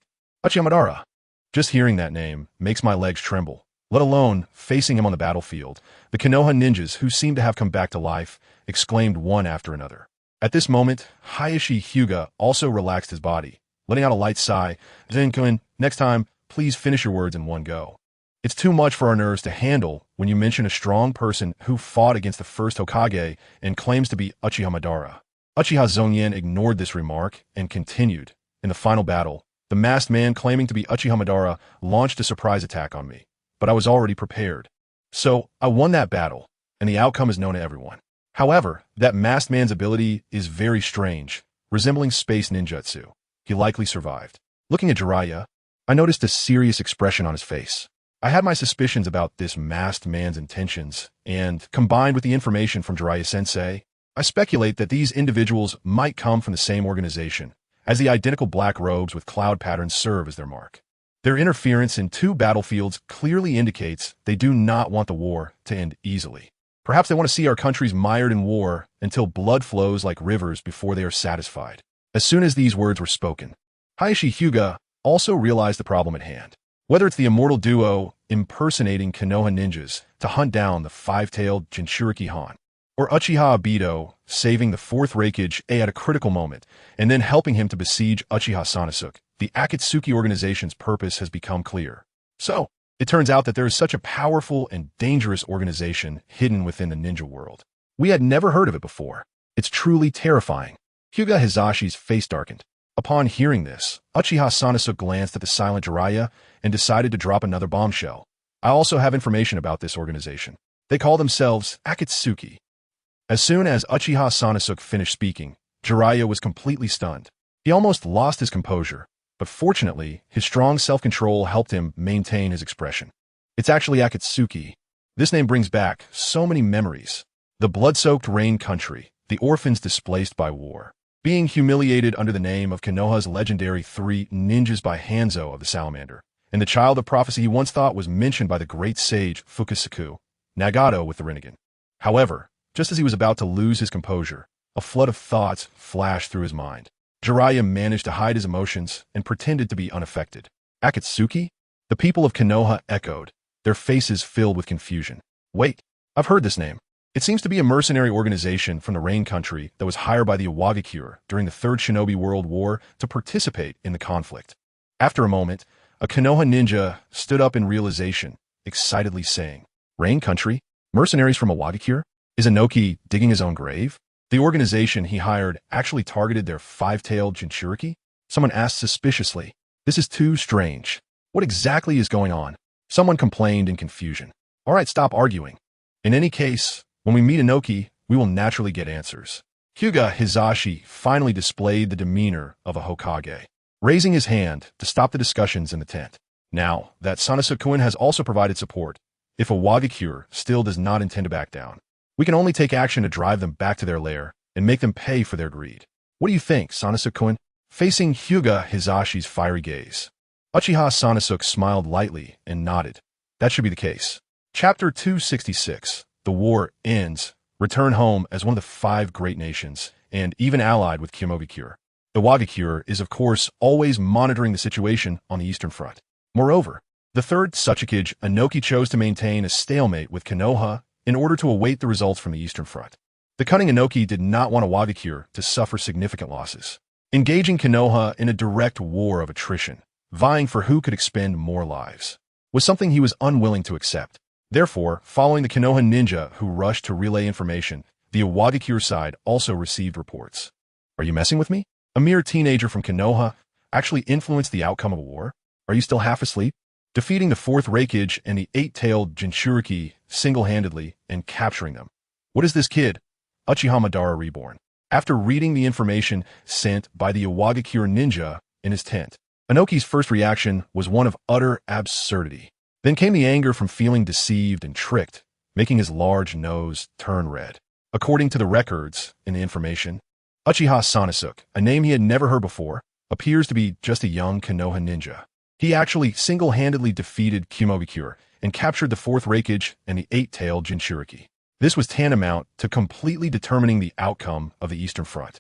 Madara. Just hearing that name makes my legs tremble, let alone facing him on the battlefield. The Konoha ninjas, who seemed to have come back to life, exclaimed one after another. At this moment, Hayashi Hyuga also relaxed his body, letting out a light sigh. Zen-kun, next time, please finish your words in one go. It's too much for our nerves to handle when you mention a strong person who fought against the first Hokage and claims to be Uchiha Madara. Uchiha Zongyan ignored this remark and continued. In the final battle, the masked man claiming to be Uchiha Madara launched a surprise attack on me, but I was already prepared. So, I won that battle, and the outcome is known to everyone. However, that masked man's ability is very strange, resembling space ninjutsu. He likely survived. Looking at Jiraiya, I noticed a serious expression on his face. I had my suspicions about this masked man's intentions, and, combined with the information from Jiraiya-sensei, I speculate that these individuals might come from the same organization, as the identical black robes with cloud patterns serve as their mark. Their interference in 2 battlefields clearly indicates they do not want the war to end easily. Perhaps they want to see our countries mired in war until blood flows like rivers before they are satisfied. As soon as these words were spoken, Hayashi Hyuga also realized the problem at hand. Whether it's the immortal duo impersonating Konoha ninjas to hunt down the 5-tailed Jinchuriki Han, or Uchiha Obito saving the 4th Reikage at a critical moment and then helping him to besiege Uchiha Sanosuke, the Akatsuki organization's purpose has become clear. So, it turns out that there is such a powerful and dangerous organization hidden within the ninja world. We had never heard of it before. It's truly terrifying. Hyuga Hizashi's face darkened. Upon hearing this, Uchiha Sanosuke glanced at the silent Jiraiya and decided to drop another bombshell. I also have information about this organization. They call themselves Akatsuki. As soon as Uchiha Sanosuke finished speaking, Jiraiya was completely stunned. He almost lost his composure, but fortunately, his strong self-control helped him maintain his expression. It's actually Akatsuki. This name brings back so many memories. The blood-soaked rain country, the orphans displaced by war, being humiliated under the name of Konoha's legendary 3 ninjas by Hanzo of the Salamander, and the child of prophecy he once thought was mentioned by the great sage Fukusaku, Nagato with the Rinnegan. However, just as he was about to lose his composure, a flood of thoughts flashed through his mind. Jiraiya managed to hide his emotions and pretended to be unaffected. Akatsuki? The people of Konoha echoed, their faces filled with confusion. Wait, I've heard this name. It seems to be a mercenary organization from the Rain Country that was hired by the Iwagakure during the Third Shinobi World War to participate in the conflict. After a moment, a Konoha ninja stood up in realization, excitedly saying, Rain Country? Mercenaries from Iwagakure? Is Inoki digging his own grave? The organization he hired actually targeted their 5-tailed Jinchuriki? Someone asked suspiciously. This is too strange. What exactly is going on? Someone complained in confusion. All right, stop arguing. In any case, when we meet Inoki, we will naturally get answers. Hyuga Hizashi finally displayed the demeanor of a Hokage, raising his hand to stop the discussions in the tent. Now that Sanosuke has also provided support, if Iwagakure still does not intend to back down, we can only take action to drive them back to their lair and make them pay for their greed. What do you think, Sanosuke? Facing Hyuga Hizashi's fiery gaze, Uchiha Sanosuke smiled lightly and nodded. That should be the case. Chapter 266. The war ends. Return home as one of the 5 great nations, and even allied with Kyomogakure. Iwagakure is, of course, always monitoring the situation on the Eastern Front. Moreover, the third Tsuchikage Inoki chose to maintain a stalemate with Konoha in order to await the results from the Eastern Front. The cunning Inoki did not want Iwagakure to suffer significant losses, engaging Konoha in a direct war of attrition, vying for who could expend more lives, was something he was unwilling to accept. Therefore, following the Konoha ninja who rushed to relay information, the Iwagakure side also received reports. Are you messing with me? A mere teenager from Konoha actually influenced the outcome of a war? Are you still half asleep? Defeating the 4th Reikage and the 8-tailed Jinchuriki single-handedly and capturing them. What is this kid? Uchiha Madara reborn. After reading the information sent by the Iwagakure ninja in his tent, Inoki's first reaction was one of utter absurdity. Then came the anger from feeling deceived and tricked, making his large nose turn red. According to the records in the information, Uchiha Sanosuke, a name he had never heard before, appears to be just a young Konoha ninja. He actually single-handedly defeated Kyomogakure and captured the 4th Reikage and the 8-tailed Jinchuriki. This was tantamount to completely determining the outcome of the Eastern Front.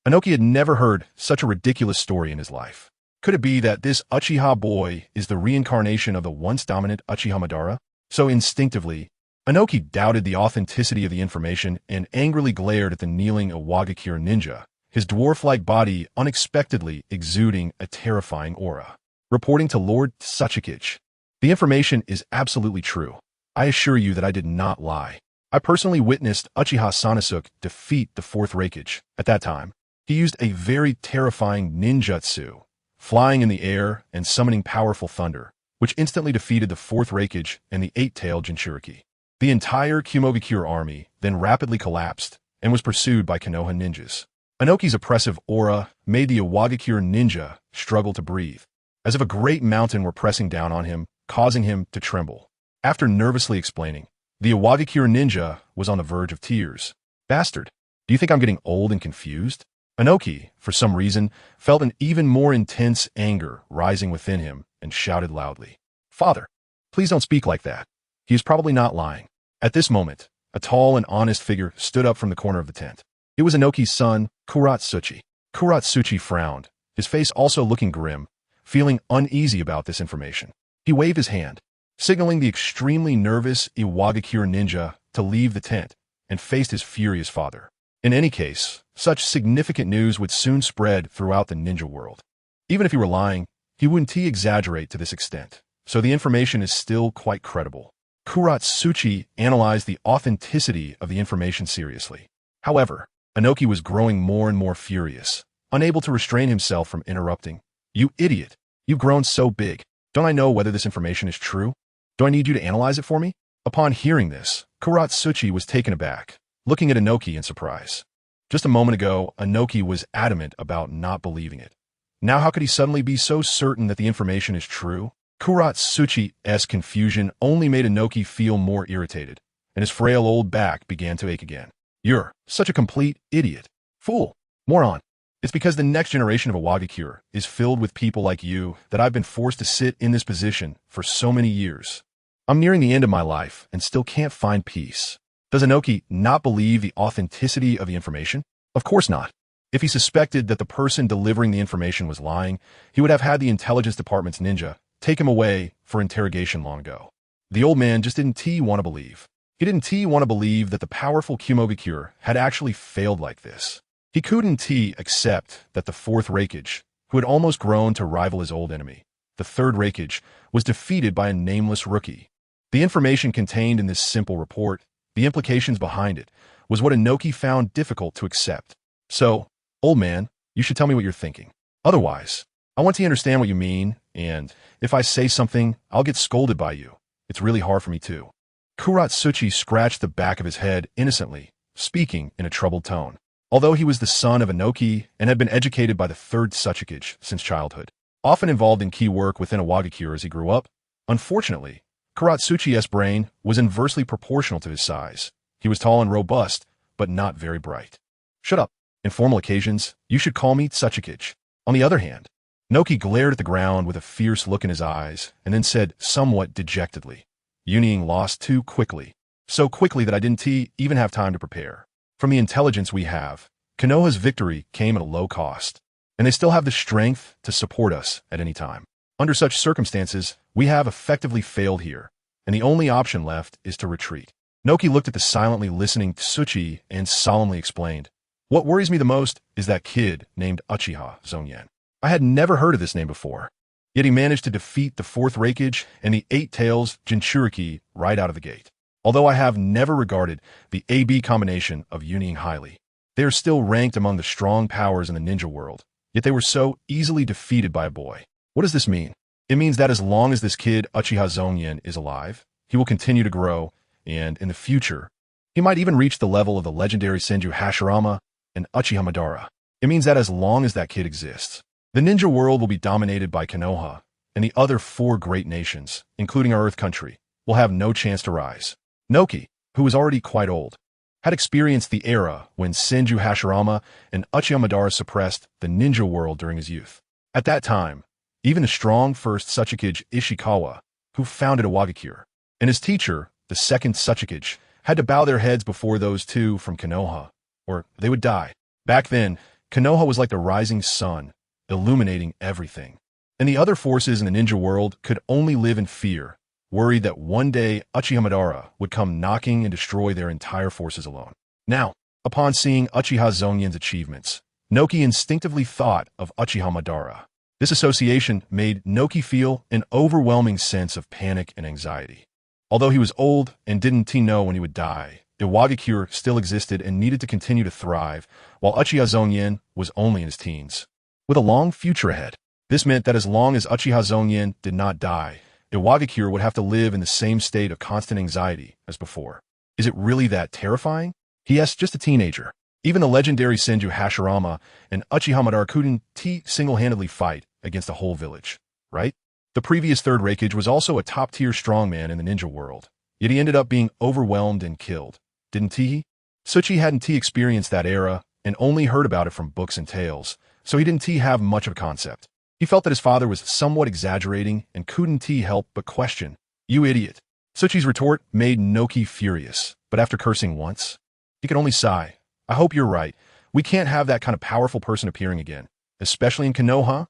Inoki had never heard such a ridiculous story in his life. Could it be that this Uchiha boy is the reincarnation of the once dominant Uchiha Madara? So instinctively, Inoki doubted the authenticity of the information and angrily glared at the kneeling Iwagakure ninja, his dwarf-like body unexpectedly exuding a terrifying aura. Reporting to Lord Tsuchikage, the information is absolutely true. I assure you that I did not lie. I personally witnessed Uchiha Sanosuke defeat the 4th Reikage. At that time, he used a very terrifying ninjutsu, flying in the air and summoning powerful thunder, which instantly defeated the 4th Reikage and the 8-tailed Jinchuriki. The entire Kyomogakure army then rapidly collapsed and was pursued by Konoha ninjas. Inoki's oppressive aura made the Iwagakure ninja struggle to breathe, as if a great mountain were pressing down on him, causing him to tremble. After nervously explaining, the Iwagakure ninja was on the verge of tears. Bastard, do you think I'm getting old and confused? Inoki, for some reason, felt an even more intense anger rising within him and shouted loudly, Father, please don't speak like that. He is probably not lying. At this moment, a tall and honest figure stood up from the corner of the tent. It was Inoki's son, Kuratsuchi. Kuratsuchi frowned, his face also looking grim, feeling uneasy about this information. He waved his hand, signaling the extremely nervous Iwagakure ninja to leave the tent, and faced his furious father. In any case, such significant news would soon spread throughout the ninja world. Even if he were lying, he wouldn't exaggerate to this extent, so the information is still quite credible. Kuratsuchi analyzed the authenticity of the information seriously. However, Inoki was growing more and more furious, unable to restrain himself from interrupting. You idiot! You've grown so big. Don't I know whether this information is true? Do I need you to analyze it for me? Upon hearing this, Kuratsuchi was taken aback, looking at Inoki in surprise. Just a moment ago, Inoki was adamant about not believing it. Now how could he suddenly be so certain that the information is true? Kuratsuchi's confusion only made Inoki feel more irritated, and his frail old back began to ache again. You're such a complete idiot. Fool. Moron. It's because the next generation of Awagakure is filled with people like you that I've been forced to sit in this position for so many years. I'm nearing the end of my life and still can't find peace. Does Inoki not believe the authenticity of the information? Of course not. If he suspected that the person delivering the information was lying, he would have had the intelligence department's ninja take him away for interrogation long ago. The old man just didn't want to believe. He didn't want to believe that the powerful Kumogakure had actually failed like this. He couldn't accept that the fourth Reikage, who had almost grown to rival his old enemy, the third Reikage, was defeated by a nameless rookie. The information contained in this simple report, the implications behind it, was what Inoki found difficult to accept. So, old man, you should tell me what you're thinking. Otherwise, I want to understand what you mean, and if I say something, I'll get scolded by you. It's really hard for me too. Kuratsuchi scratched the back of his head innocently, speaking in a troubled tone. Although he was the son of Inoki and had been educated by the third Tsuchikage since childhood, often involved in key work within Awagakure as he grew up, unfortunately, Kuratsuchi's brain was inversely proportional to his size. He was tall and robust, but not very bright. Shut up. In formal occasions, you should call me Tsuchikage. On the other hand, Inoki glared at the ground with a fierce look in his eyes and then said somewhat dejectedly, Yunying lost too quickly. So quickly that I didn't even have time to prepare. From the intelligence we have, Konoha's victory came at a low cost, and they still have the strength to support us at any time. Under such circumstances, we have effectively failed here, and the only option left is to retreat. Inoki looked at the silently listening Tsuchi and solemnly explained, What worries me the most is that kid named Uchiha Zongyan. I had never heard of this name before, yet he managed to defeat the fourth Reikage and the Eight Tails Jinchuriki right out of the gate. Although I have never regarded the AB combination of Yunying highly, they are still ranked among the strong powers in the ninja world, yet they were so easily defeated by a boy. What does this mean? It means that as long as this kid Uchiha Zongyan is alive, he will continue to grow, and in the future, he might even reach the level of the legendary Senju Hashirama and Uchiha Madara. It means that as long as that kid exists, the ninja world will be dominated by Konoha, and the other four great nations, including our Earth country, will have no chance to rise. Inoki, who was already quite old, had experienced the era when Senju Hashirama and Uchiha Madara suppressed the ninja world during his youth. At that time, even the strong first Tsuchikage Ishikawa, who founded Awagakure, and his teacher, the second Tsuchikage, had to bow their heads before those two from Konoha, or they would die. Back then, Konoha was like the rising sun, illuminating everything. And the other forces in the ninja world could only live in fear, worried that one day Uchiha Madara would come knocking and destroy their entire forces alone. Now, upon seeing Uchiha Zongyan's achievements, Inoki instinctively thought of Uchiha Madara. This association made Inoki feel an overwhelming sense of panic and anxiety. Although he was old and didn't know when he would die, Awagakure still existed and needed to continue to thrive, while Uchiha Zongyan was only in his teens. With a long future ahead, this meant that as long as Uchiha Zongyan did not die, Awagakure would have to live in the same state of constant anxiety as before. Is it really that terrifying? Yes, just a teenager. Even the legendary Senju Hashirama and Uchiha Madara couldn't single-handedly fight against a whole village, right? The previous third Reikage was also a top-tier strongman in the ninja world, yet he ended up being overwhelmed and killed, didn't he? Tsuchi hadn't experienced that era and only heard about it from books and tales, so he didn't have much of a concept. He felt that his father was somewhat exaggerating and couldn't help but question, You idiot. Tsuchi's retort made Inoki furious, but after cursing once, he could only sigh. I hope you're right. We can't have that kind of powerful person appearing again, especially in Konoha.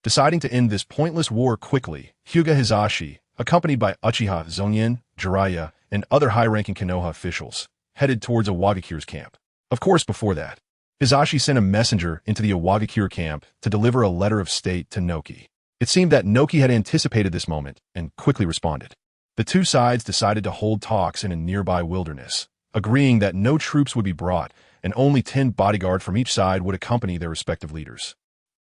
Deciding to end this pointless war quickly, Hyuga Hizashi, accompanied by Uchiha Zongyan, Jiraiya, and other high-ranking Konoha officials, headed towards Awagakure's camp. Of course, before that, Hizashi sent a messenger into the Awagakure camp to deliver a letter of state to Inoki. It seemed that Inoki had anticipated this moment and quickly responded. The two sides decided to hold talks in a nearby wilderness, agreeing that no troops would be brought and only 10 bodyguards from each side would accompany their respective leaders.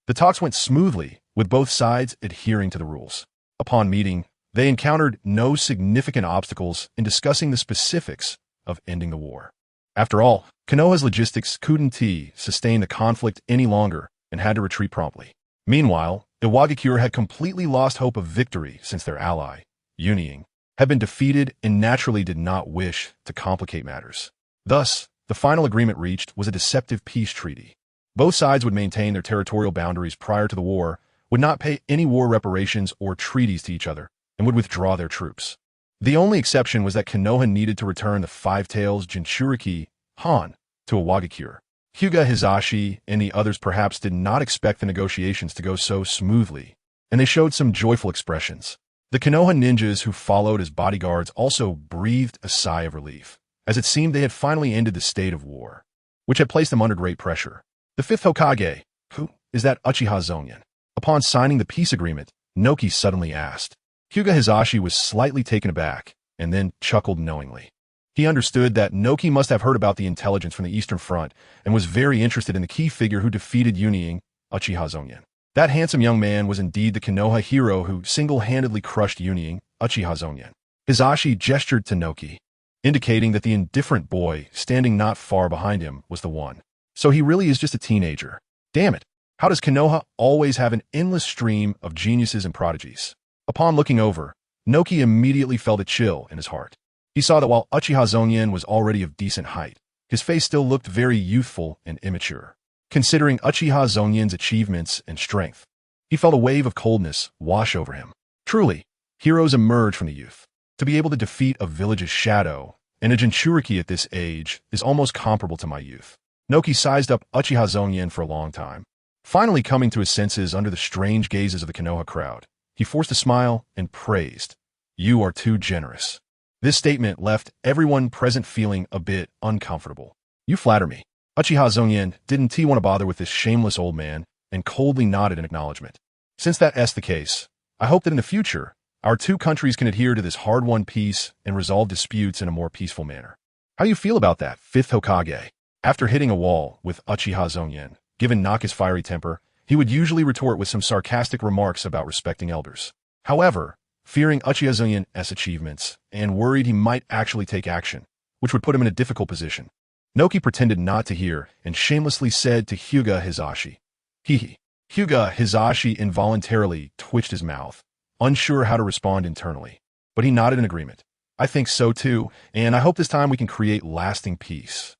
The talks went smoothly, with both sides adhering to the rules. Upon meeting, they encountered no significant obstacles in discussing the specifics of ending the war. After all, Konoha's logistics couldn't sustain the conflict any longer and had to retreat promptly. Meanwhile, Awagakure had completely lost hope of victory since their ally, Yunying, had been defeated and naturally did not wish to complicate matters. Thus, The final agreement reached was a deceptive peace treaty. Both sides would maintain their territorial boundaries prior to the war, would not pay any war reparations or treaties to each other, and would withdraw their troops. The only exception was that Konoha needed to return the Five-Tails Jinchuriki Han to Iwagakure. Hyuga Hizashi and the others perhaps did not expect the negotiations to go so smoothly, and they showed some joyful expressions. The Konoha ninjas who followed as bodyguards also breathed a sigh of relief, as it seemed they had finally ended the state of war, which had placed them under great pressure. The fifth Hokage, who is that Uchiha Zongyan? Upon signing the peace agreement, Noki suddenly asked. Hyuga Hizashi was slightly taken aback, and then chuckled knowingly. He understood that Noki must have heard about the intelligence from the Eastern Front and was very interested in the key figure who defeated Yunying, Uchiha Zongyan. That handsome young man was indeed the Konoha hero who single-handedly crushed Yunying, Uchiha Zongyan. Hizashi gestured to Noki, indicating that the indifferent boy standing not far behind him was the one. So he really is just a teenager. Damn it, how does Konoha always have an endless stream of geniuses and prodigies? Upon looking over, Noki immediately felt a chill in his heart. He saw that while Uchiha Zongyan was already of decent height, his face still looked very youthful and immature. Considering Uchiha Zongyan's achievements and strength, he felt a wave of coldness wash over him. Truly, heroes emerge from the youth. To be able to defeat a village's shadow and a Jinchuriki at this age is almost comparable to my youth. Noki sized up Uchiha Zongyan for a long time. Finally coming to his senses under the strange gazes of the Konoha crowd, he forced a smile and praised, "You are too generous." This statement left everyone present feeling a bit uncomfortable. "You flatter me." Uchiha Zongyan didn't want to bother with this shameless old man and coldly nodded in acknowledgement. "Since that's the case, I hope that in the future, our two countries can adhere to this hard-won peace and resolve disputes in a more peaceful manner." "How do you feel about that, fifth Hokage?" After hitting a wall with Uchiha Zongyan, given Naka's fiery temper, he would usually retort with some sarcastic remarks about respecting elders. However, fearing Uchiha Zongyan's achievements and worried he might actually take action, which would put him in a difficult position, Noki pretended not to hear and shamelessly said to Hyuga Hizashi, "Hee." Hyuga Hizashi involuntarily twitched his mouth, unsure how to respond internally, but he nodded in agreement. "I think so too, and I hope this time we can create lasting peace."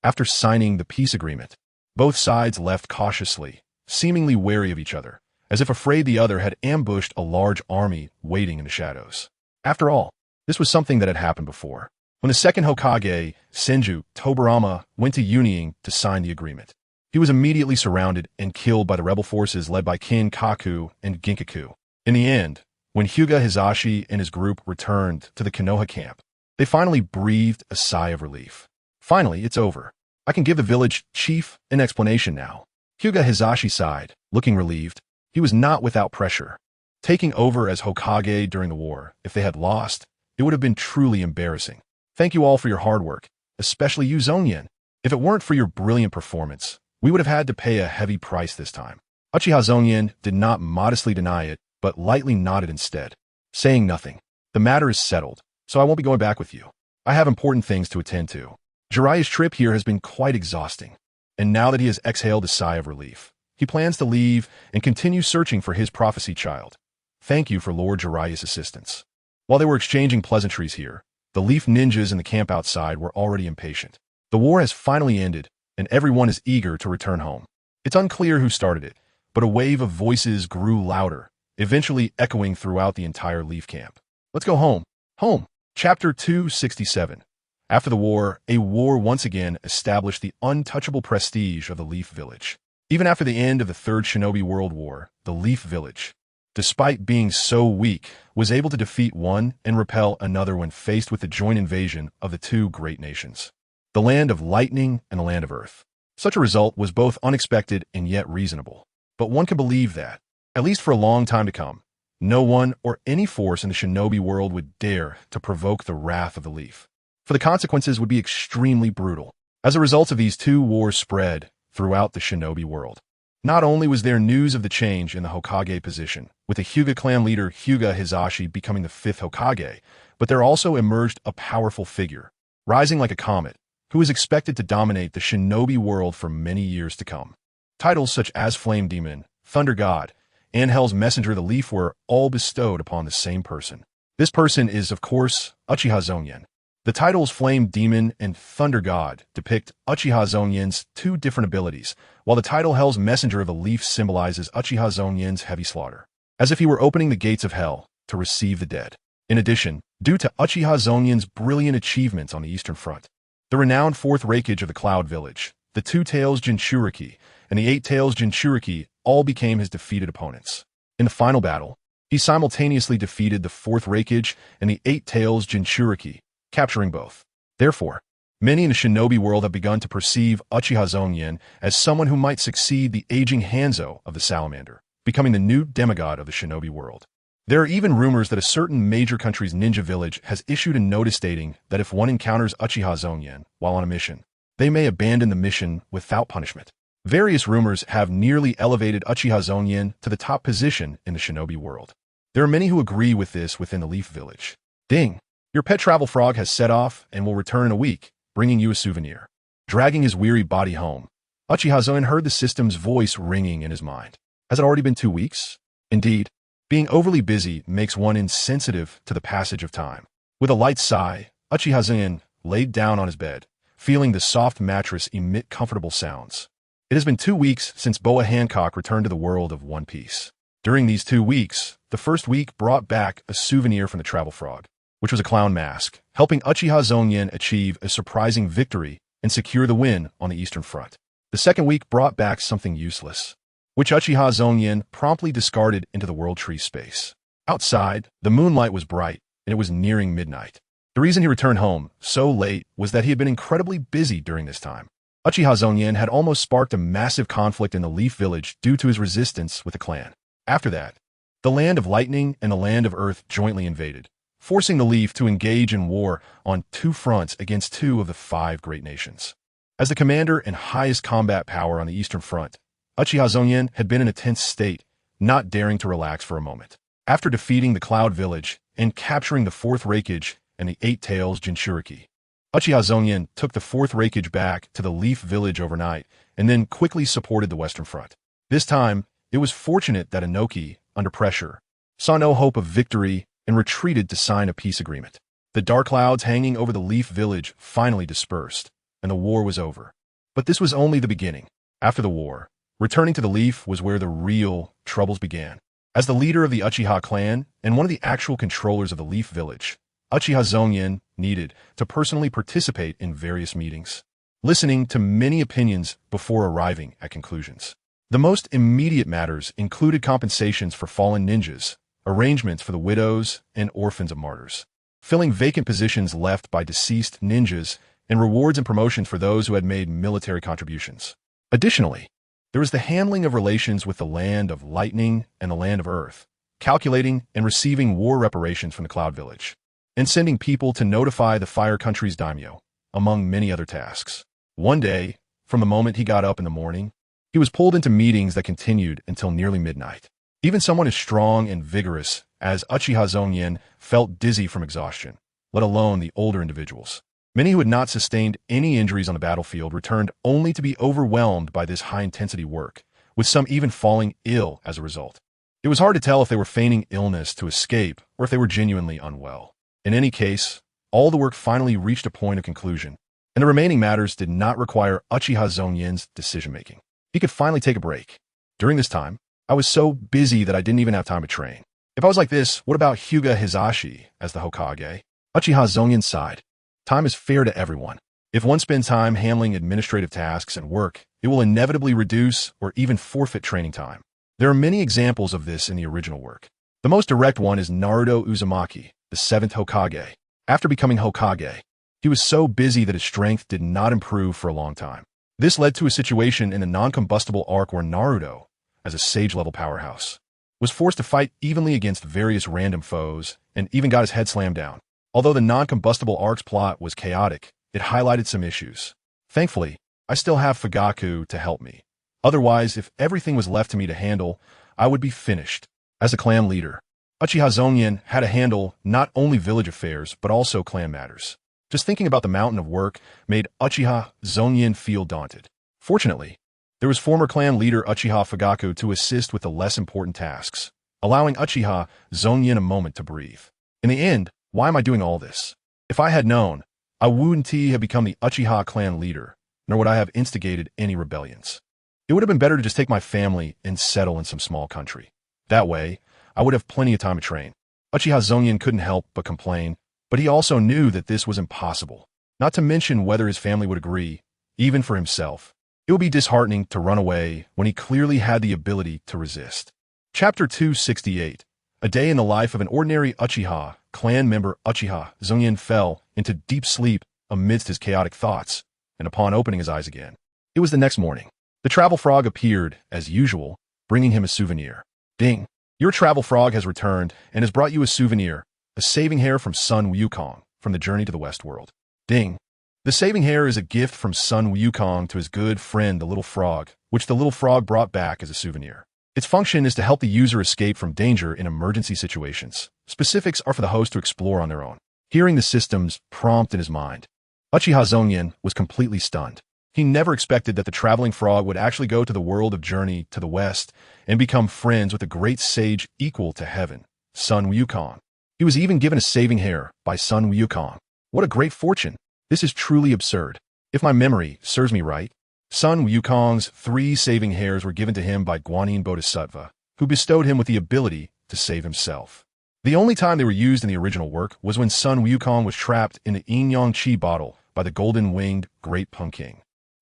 After signing the peace agreement, both sides left cautiously, seemingly wary of each other, as if afraid the other had ambushed a large army waiting in the shadows. After all, this was something that had happened before. When the second Hokage, Senju Tobarama, went to Yunying to sign the agreement, he was immediately surrounded and killed by the rebel forces led by Kin Kaku and Ginkaku. In the end, when Hyuga Hizashi and his group returned to the Konoha camp, they finally breathed a sigh of relief. Finally, it's over. I can give the village chief an explanation now. Hyuga Hizashi sighed, looking relieved. He was not without pressure. Taking over as Hokage during the war, if they had lost, it would have been truly embarrassing. Thank you all for your hard work, especially you, Zongyan. If it weren't for your brilliant performance, we would have had to pay a heavy price this time. Uchiha Zongyan did not modestly deny it, but lightly nodded instead, saying nothing. The matter is settled, so I won't be going back with you. I have important things to attend to. Jiraiya's trip here has been quite exhausting, and now that he has exhaled a sigh of relief, he plans to leave and continue searching for his prophecy child. Thank you for Lord Jiraiya's assistance. While they were exchanging pleasantries here, the Leaf ninjas in the camp outside were already impatient. The war has finally ended, and everyone is eager to return home. It's unclear who started it, but a wave of voices grew louder, eventually echoing throughout the entire Leaf camp. Let's go home. Home. Chapter 267. After the war, a war once again established the untouchable prestige of the Leaf Village. Even after the end of the Third Shinobi World War, the Leaf Village, despite being so weak, was able to defeat one and repel another when faced with the joint invasion of the two great nations, the land of lightning and the land of earth. Such a result was both unexpected and yet reasonable. But one can believe that, at least for a long time to come, no one or any force in the shinobi world would dare to provoke the wrath of the Leaf, for the consequences would be extremely brutal. As a result of these two wars spread throughout the shinobi world, not only was there news of the change in the Hokage position, with the Hyuga clan leader Hyuga Hizashi becoming the fifth Hokage, but there also emerged a powerful figure, rising like a comet, who is expected to dominate the shinobi world for many years to come. Titles such as Flame Demon, Thunder God, and Hell's Messenger of the Leaf were all bestowed upon the same person. This person is, of course, Uchiha Zongyan. The titles Flame Demon and Thunder God depict Uchiha Zongyan's two different abilities, while the title Hell's Messenger of the Leaf symbolizes Uchiha Zongyan's heavy slaughter, as if he were opening the gates of hell to receive the dead. In addition, due to Uchiha Zongyan's brilliant achievements on the Eastern Front, the renowned Fourth Raikage of the Cloud Village, the Two Tails Jinchuriki, and the Eight Tails Jinchuriki all became his defeated opponents. In the final battle, he simultaneously defeated the Fourth Raikage and the Eight Tails Jinchuriki, capturing both. Therefore, many in the shinobi world have begun to perceive Uchiha Zongyan as someone who might succeed the aging Hanzo of the Salamander, becoming the new demigod of the shinobi world. There are even rumors that a certain major country's ninja village has issued a notice stating that if one encounters Uchiha Zongyan while on a mission, they may abandon the mission without punishment. Various rumors have nearly elevated Uchiha Zongyan to the top position in the shinobi world. There are many who agree with this within the Leaf Village. Ding! Your pet travel frog has set off and will return in a week, bringing you a souvenir. Dragging his weary body home, Uchiha Zongyan heard the system's voice ringing in his mind. Has it already been 2 weeks? Indeed, being overly busy makes one insensitive to the passage of time. With a light sigh, Uchiha Zongyan laid down on his bed, feeling the soft mattress emit comfortable sounds. It has been 2 weeks since Boa Hancock returned to the world of One Piece. During these 2 weeks, the first week brought back a souvenir from the travel frog, which was a clown mask, helping Uchiha Zongyan achieve a surprising victory and secure the win on the Eastern Front. The second week brought back something useless, which Uchiha Zongyan promptly discarded into the World Tree space. Outside, the moonlight was bright, and it was nearing midnight. The reason he returned home so late was that he had been incredibly busy during this time. Uchiha Zongyan had almost sparked a massive conflict in the Leaf Village due to his resistance with the clan. After that, the Land of Lightning and the Land of Earth jointly invaded, forcing the Leaf to engage in war on 2 fronts against 2 of the 5 great nations. As the commander and highest combat power on the Eastern Front, Uchiha Zongyan had been in a tense state, not daring to relax for a moment. After defeating the Cloud Village and capturing the Fourth Raikage and the Eight Tails Jinchuriki, Uchiha Zongyan took the Fourth Raikage back to the Leaf Village overnight and then quickly supported the Western Front. This time, it was fortunate that Inoki, under pressure, saw no hope of victory and retreated to sign a peace agreement. The dark clouds hanging over the Leaf Village finally dispersed, and the war was over. But this was only the beginning. After the war, returning to the Leaf was where the real troubles began. As the leader of the Uchiha clan and one of the actual controllers of the Leaf Village, Uchiha Zongyan needed to personally participate in various meetings, listening to many opinions before arriving at conclusions. The most immediate matters included compensations for fallen ninjas, arrangements for the widows and orphans of martyrs, filling vacant positions left by deceased ninjas, and rewards and promotions for those who had made military contributions. Additionally, there was the handling of relations with the Land of Lightning and the Land of Earth, calculating and receiving war reparations from the Cloud Village, and sending people to notify the Fire Country's daimyo, among many other tasks. One day, from the moment he got up in the morning, he was pulled into meetings that continued until nearly midnight. Even someone as strong and vigorous as Uchiha Zongyan felt dizzy from exhaustion, let alone the older individuals. Many who had not sustained any injuries on the battlefield returned only to be overwhelmed by this high-intensity work, with some even falling ill as a result. It was hard to tell if they were feigning illness to escape or if they were genuinely unwell. In any case, all the work finally reached a point of conclusion, and the remaining matters did not require Uchiha Zongyan's decision-making. He could finally take a break. During this time, I was so busy that I didn't even have time to train. If I was like this, what about Hyuga Hizashi as the Hokage? Uchiha Zongyan sighed. Time is fair to everyone. If one spends time handling administrative tasks and work, it will inevitably reduce or even forfeit training time. There are many examples of this in the original work. The most direct one is Naruto Uzumaki, the 7th Hokage. After becoming Hokage, he was so busy that his strength did not improve for a long time. This led to a situation in the non-combustible arc where Naruto, as a sage-level powerhouse, was forced to fight evenly against various random foes and even got his head slammed down. Although the non-combustible arc's plot was chaotic, it highlighted some issues. Thankfully, I still have Fugaku to help me. Otherwise, if everything was left to me to handle, I would be finished. As a clan leader, Uchiha Zongyan had to handle not only village affairs, but also clan matters. Just thinking about the mountain of work made Uchiha Zongyan feel daunted. Fortunately, there was former clan leader Uchiha Fugaku to assist with the less important tasks, allowing Uchiha Zongyan a moment to breathe. In the end, why am I doing all this? If I had known, I wouldn't have become the Uchiha clan leader, nor would I have instigated any rebellions. It would have been better to just take my family and settle in some small country. That way, I would have plenty of time to train. Uchiha Zongyan couldn't help but complain, but he also knew that this was impossible, not to mention whether his family would agree, even for himself. It would be disheartening to run away when he clearly had the ability to resist. Chapter 268. A day in the life of an ordinary Uchiha clan member. Uchiha Zongyan fell into deep sleep amidst his chaotic thoughts, and upon opening his eyes again, it was the next morning. The travel frog appeared, as usual, bringing him a souvenir. Ding! Your travel frog has returned and has brought you a souvenir, a saving hair from Sun Wukong, from the journey to the West World. Ding! The saving hair is a gift from Sun Wukong to his good friend the little frog, which the little frog brought back as a souvenir. Its function is to help the user escape from danger in emergency situations. Specifics are for the host to explore on their own. Hearing the system's prompt in his mind, Uchiha Zongyan was completely stunned. He never expected that the traveling frog would actually go to the world of journey to the west and become friends with a great sage equal to heaven, Sun Wukong. He was even given a saving hair by Sun Wukong. What a great fortune! This is truly absurd. If my memory serves me right, Sun Wukong's 3 saving hairs were given to him by Guanyin Bodhisattva, who bestowed him with the ability to save himself. The only time they were used in the original work was when Sun Wukong was trapped in the Yin Yang Qi bottle by the golden-winged Great Pumpkin,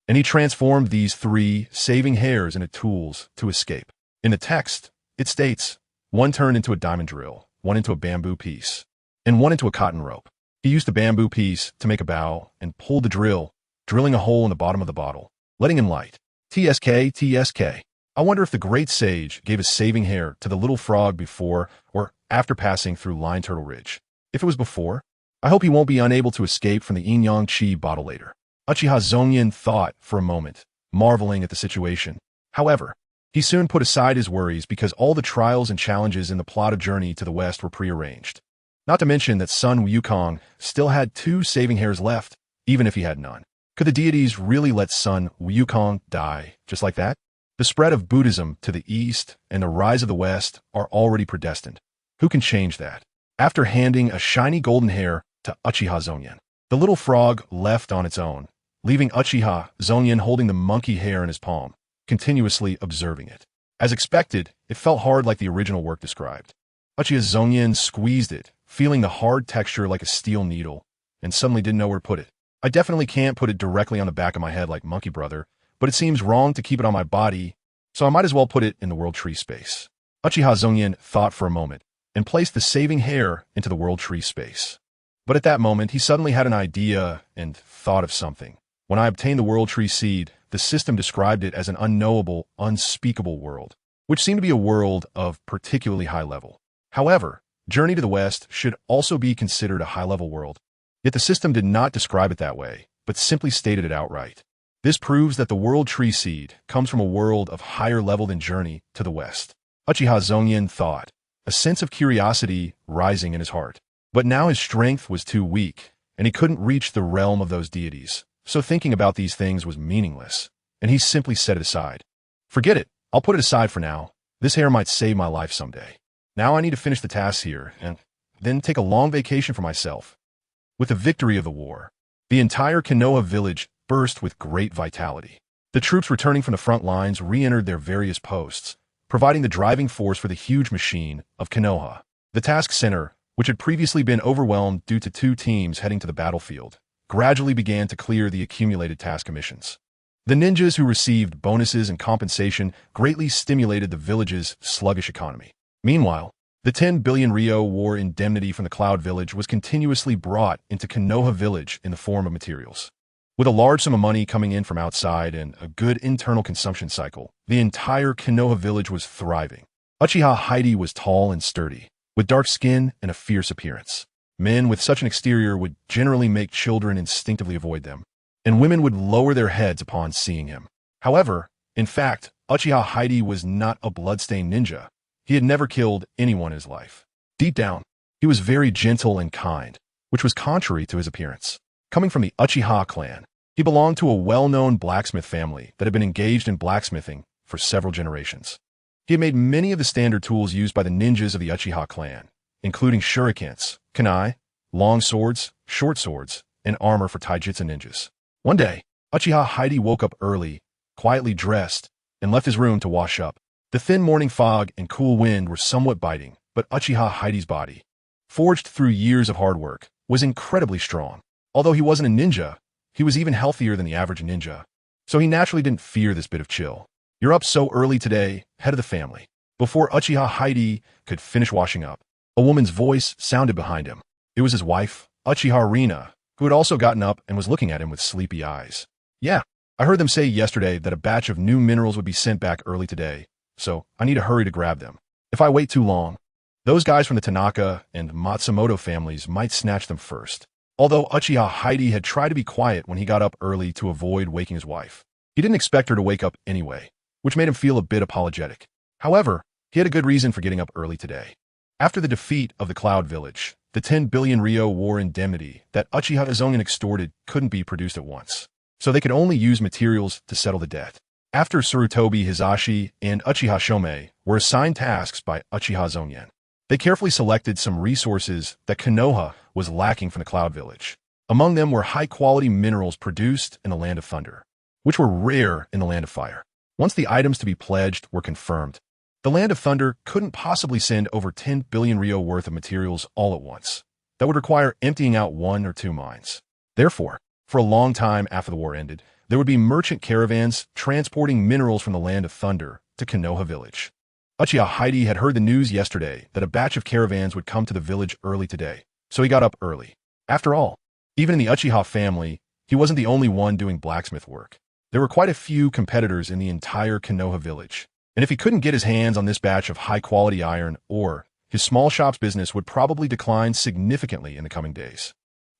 and he transformed these 3 saving hairs into tools to escape. In the text, it states, 1 turned into a diamond drill, 1 into a bamboo piece, and 1 into a cotton rope. He used the bamboo piece to make a bow and pulled the drill, drilling a hole in the bottom of the bottle, letting in light. TSK. I wonder if the great sage gave a saving hair to the little frog before or after passing through Lion Turtle Ridge. If it was before, I hope he won't be unable to escape from the Yin Yang Qi bottle later. Uchiha Zongyan thought for a moment, marveling at the situation. However, he soon put aside his worries because all the trials and challenges in the plot of Journey to the West were prearranged. Not to mention that Sun Wukong still had 2 saving hairs left, even if he had none. Could the deities really let Sun Wukong die just like that? The spread of Buddhism to the east and the rise of the west are already predestined. Who can change that? After handing a shiny golden hair to Uchiha Zongyan, the little frog left on its own, leaving Uchiha Zongyan holding the monkey hair in his palm, continuously observing it. As expected, it felt hard like the original work described. Uchiha Zongyan squeezed it, feeling the hard texture like a steel needle, and suddenly didn't know where to put it. I definitely can't put it directly on the back of my head like Monkey Brother, but it seems wrong to keep it on my body, so I might as well put it in the World Tree space. Uchiha Zongyan thought for a moment and placed the saving hair into the World Tree space. But at that moment, he suddenly had an idea and thought of something. When I obtained the World Tree seed, the system described it as an unknowable, unspeakable world, which seemed to be a world of particularly high level. However, Journey to the West should also be considered a high-level world. Yet the system did not describe it that way, but simply stated it outright. This proves that the World Tree Seed comes from a world of higher level than Journey to the West. Uchiha Zongyan thought, a sense of curiosity rising in his heart. But now his strength was too weak, and he couldn't reach the realm of those deities, so thinking about these things was meaningless, and he simply set it aside. Forget it, I'll put it aside for now. This hair might save my life someday. Now I need to finish the tasks here, and then take a long vacation for myself. With the victory of the war, the entire Konoha village burst with great vitality. The troops returning from the front lines re-entered their various posts, providing the driving force for the huge machine of Konoha. The task center, which had previously been overwhelmed due to 2 teams heading to the battlefield, gradually began to clear the accumulated task missions. The ninjas who received bonuses and compensation greatly stimulated the village's sluggish economy. Meanwhile, the 10 billion Ryo war indemnity from the Cloud Village was continuously brought into Konoha Village in the form of materials. With a large sum of money coming in from outside and a good internal consumption cycle, the entire Konoha Village was thriving. Uchiha Heidi was tall and sturdy, with dark skin and a fierce appearance. Men with such an exterior would generally make children instinctively avoid them, and women would lower their heads upon seeing him. However, in fact, Uchiha Heidi was not a bloodstained ninja. He had never killed anyone in his life. Deep down, he was very gentle and kind, which was contrary to his appearance. Coming from the Uchiha clan, he belonged to a well-known blacksmith family that had been engaged in blacksmithing for several generations. He had made many of the standard tools used by the ninjas of the Uchiha clan, including shurikens, kunai, long swords, short swords, and armor for taijutsu ninjas. One day, Uchiha Heidi woke up early, quietly dressed, and left his room to wash up. The thin morning fog and cool wind were somewhat biting, but Uchiha Heidi's body, forged through years of hard work, was incredibly strong. Although he wasn't a ninja, he was even healthier than the average ninja, so he naturally didn't fear this bit of chill. "You're up so early today, head of the family." Before Uchiha Heidi could finish washing up, a woman's voice sounded behind him. It was his wife, Uchiha Rina, who had also gotten up and was looking at him with sleepy eyes. "Yeah, I heard them say yesterday that a batch of new minerals would be sent back early today, so I need to hurry to grab them. If I wait too long, those guys from the Tanaka and Matsumoto families might snatch them first." Although Uchiha Heidi had tried to be quiet when he got up early to avoid waking his wife, he didn't expect her to wake up anyway, which made him feel a bit apologetic. However, he had a good reason for getting up early today. After the defeat of the Cloud Village, the 10 billion Ryo war indemnity that Uchiha Zongyan extorted couldn't be produced at once, so they could only use materials to settle the debt. After Tsurutobi Hizashi and Uchiha Shomei were assigned tasks by Uchiha Zongyan, they carefully selected some resources that Konoha was lacking from the Cloud Village. Among them were high-quality minerals produced in the Land of Thunder, which were rare in the Land of Fire. Once the items to be pledged were confirmed, the Land of Thunder couldn't possibly send over 10 billion Ryo worth of materials all at once. That would require emptying out 1 or 2 mines. Therefore, for a long time after the war ended, there would be merchant caravans transporting minerals from the Land of Thunder to Konoha Village. Uchiha Heidi had heard the news yesterday that a batch of caravans would come to the village early today, so he got up early. After all, even in the Uchiha family, he wasn't the only one doing blacksmith work. There were quite a few competitors in the entire Konoha village, and if he couldn't get his hands on this batch of high-quality iron ore, his small shop's business would probably decline significantly in the coming days.